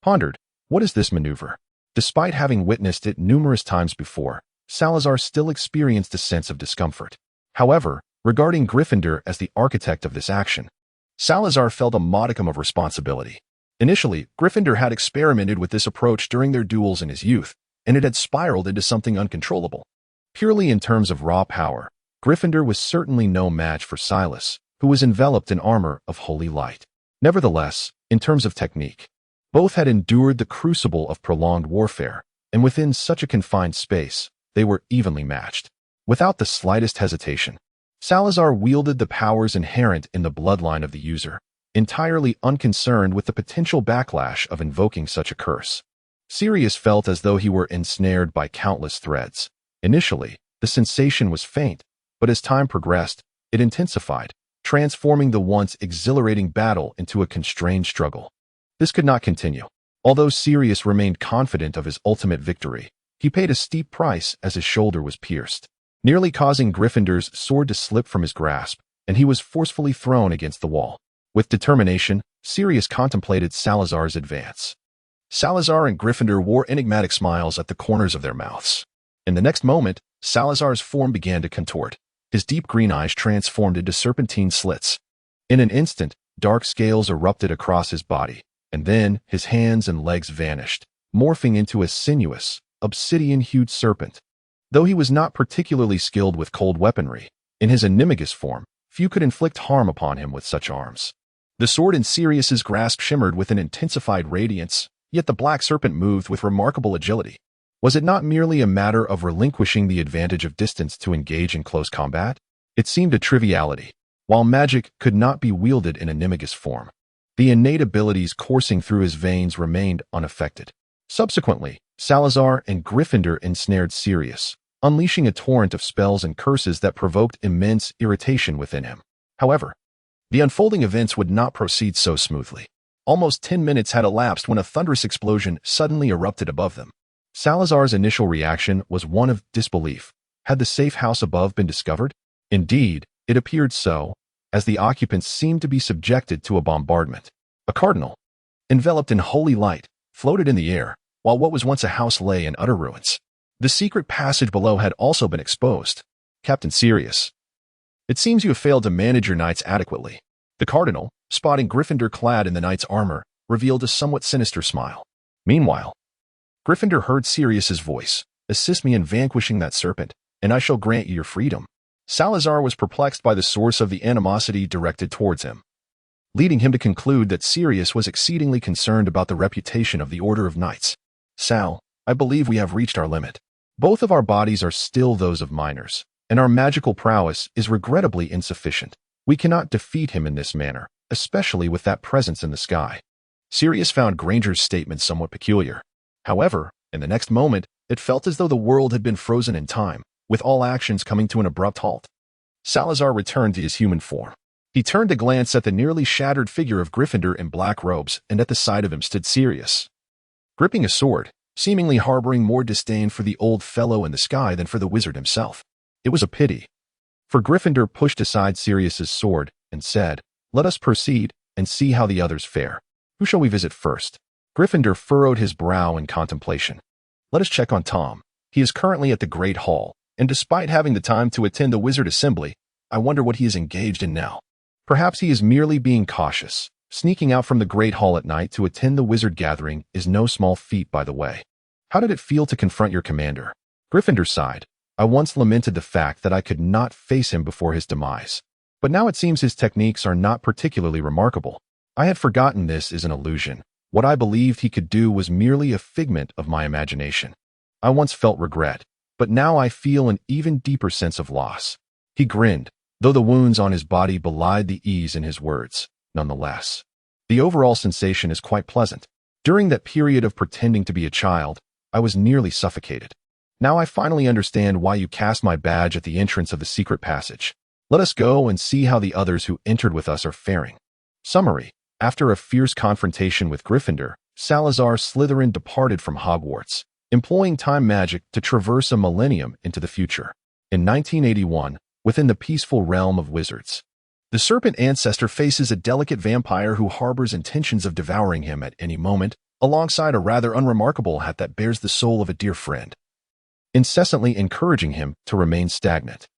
pondered, what is this maneuver? Despite having witnessed it numerous times before, Salazar still experienced a sense of discomfort. However, regarding Gryffindor as the architect of this action, Salazar felt a modicum of responsibility. Initially, Gryffindor had experimented with this approach during their duels in his youth, and it had spiraled into something uncontrollable. Purely in terms of raw power, Gryffindor was certainly no match for Silas, who was enveloped in armor of holy light. Nevertheless, in terms of technique, both had endured the crucible of prolonged warfare, and within such a confined space, they were evenly matched. Without the slightest hesitation, Salazar wielded the powers inherent in the bloodline of the user, entirely unconcerned with the potential backlash of invoking such a curse. Sirius felt as though he were ensnared by countless threads. Initially, The sensation was faint, but as time progressed, it intensified, transforming the once exhilarating battle into a constrained struggle. This could not continue. Although Sirius remained confident of his ultimate victory, he paid a steep price as his shoulder was pierced, nearly causing Gryffindor's sword to slip from his grasp, and he was forcefully thrown against the wall. With determination, Sirius contemplated Salazar's advance. Salazar and Gryffindor wore enigmatic smiles at the corners of their mouths. In the next moment, Salazar's form began to contort. His deep green eyes transformed into serpentine slits. In an instant, dark scales erupted across his body, and then his hands and legs vanished, morphing into a sinuous, obsidian-hued serpent. Though he was not particularly skilled with cold weaponry, in his animagus form, few could inflict harm upon him with such arms. The sword in Sirius's grasp shimmered with an intensified radiance, yet the black serpent moved with remarkable agility. Was it not merely a matter of relinquishing the advantage of distance to engage in close combat? It seemed a triviality. While magic could not be wielded in animagus form, the innate abilities coursing through his veins remained unaffected. Subsequently, Salazar and Gryffindor ensnared Sirius, unleashing a torrent of spells and curses that provoked immense irritation within him. However, the unfolding events would not proceed so smoothly. Almost 10 minutes had elapsed when a thunderous explosion suddenly erupted above them. Salazar's initial reaction was one of disbelief. Had the safe house above been discovered? Indeed, it appeared so, as the occupants seemed to be subjected to a bombardment. A cardinal, enveloped in holy light, floated in the air, while what was once a house lay in utter ruins. The secret passage below had also been exposed. Captain Sirius, it seems you have failed to manage your knights adequately. The cardinal, spotting Gryffindor clad in the knight's armor, revealed a somewhat sinister smile. Meanwhile, Gryffindor heard Sirius's voice. Assist me in vanquishing that serpent, and I shall grant you your freedom. Salazar was perplexed by the source of the animosity directed towards him, leading him to conclude that Sirius was exceedingly concerned about the reputation of the Order of Knights. Sal, I believe we have reached our limit. Both of our bodies are still those of minors, and our magical prowess is regrettably insufficient. We cannot defeat him in this manner, especially with that presence in the sky. Sirius found Granger's statement somewhat peculiar. However, in the next moment, it felt as though the world had been frozen in time, with all actions coming to an abrupt halt. Salazar returned to his human form. He turned to glance at the nearly shattered figure of Gryffindor in black robes, and at the side of him stood Sirius, gripping a sword, seemingly harboring more disdain for the old fellow in the sky than for the wizard himself. It was a pity, for Gryffindor pushed aside Sirius's sword and said, "Let us proceed and see how the others fare. Who shall we visit first?" Gryffindor furrowed his brow in contemplation. "Let us check on Tom. He is currently at the Great Hall, and despite having the time to attend the Wizard Assembly, I wonder what he is engaged in now. Perhaps he is merely being cautious. Sneaking out from the Great Hall at night to attend the Wizard Gathering is no small feat, by the way. How did it feel to confront your commander?" Gryffindor sighed. "I once lamented the fact that I could not face him before his demise. But now it seems his techniques are not particularly remarkable. I had forgotten this is an illusion. What I believed he could do was merely a figment of my imagination. I once felt regret, but now I feel an even deeper sense of loss." He grinned, though the wounds on his body belied the ease in his words. "Nonetheless, the overall sensation is quite pleasant. During that period of pretending to be a child, I was nearly suffocated. Now I finally understand why you cast my badge at the entrance of the secret passage. Let us go and see how the others who entered with us are faring." Summary. After a fierce confrontation with Gryffindor, Salazar Slytherin departed from Hogwarts, employing time magic to traverse a millennium into the future. In 1981, within the peaceful realm of wizards, the Serpent ancestor faces a delicate vampire who harbors intentions of devouring him at any moment, alongside a rather unremarkable hat that bears the soul of a dear friend, incessantly encouraging him to remain stagnant.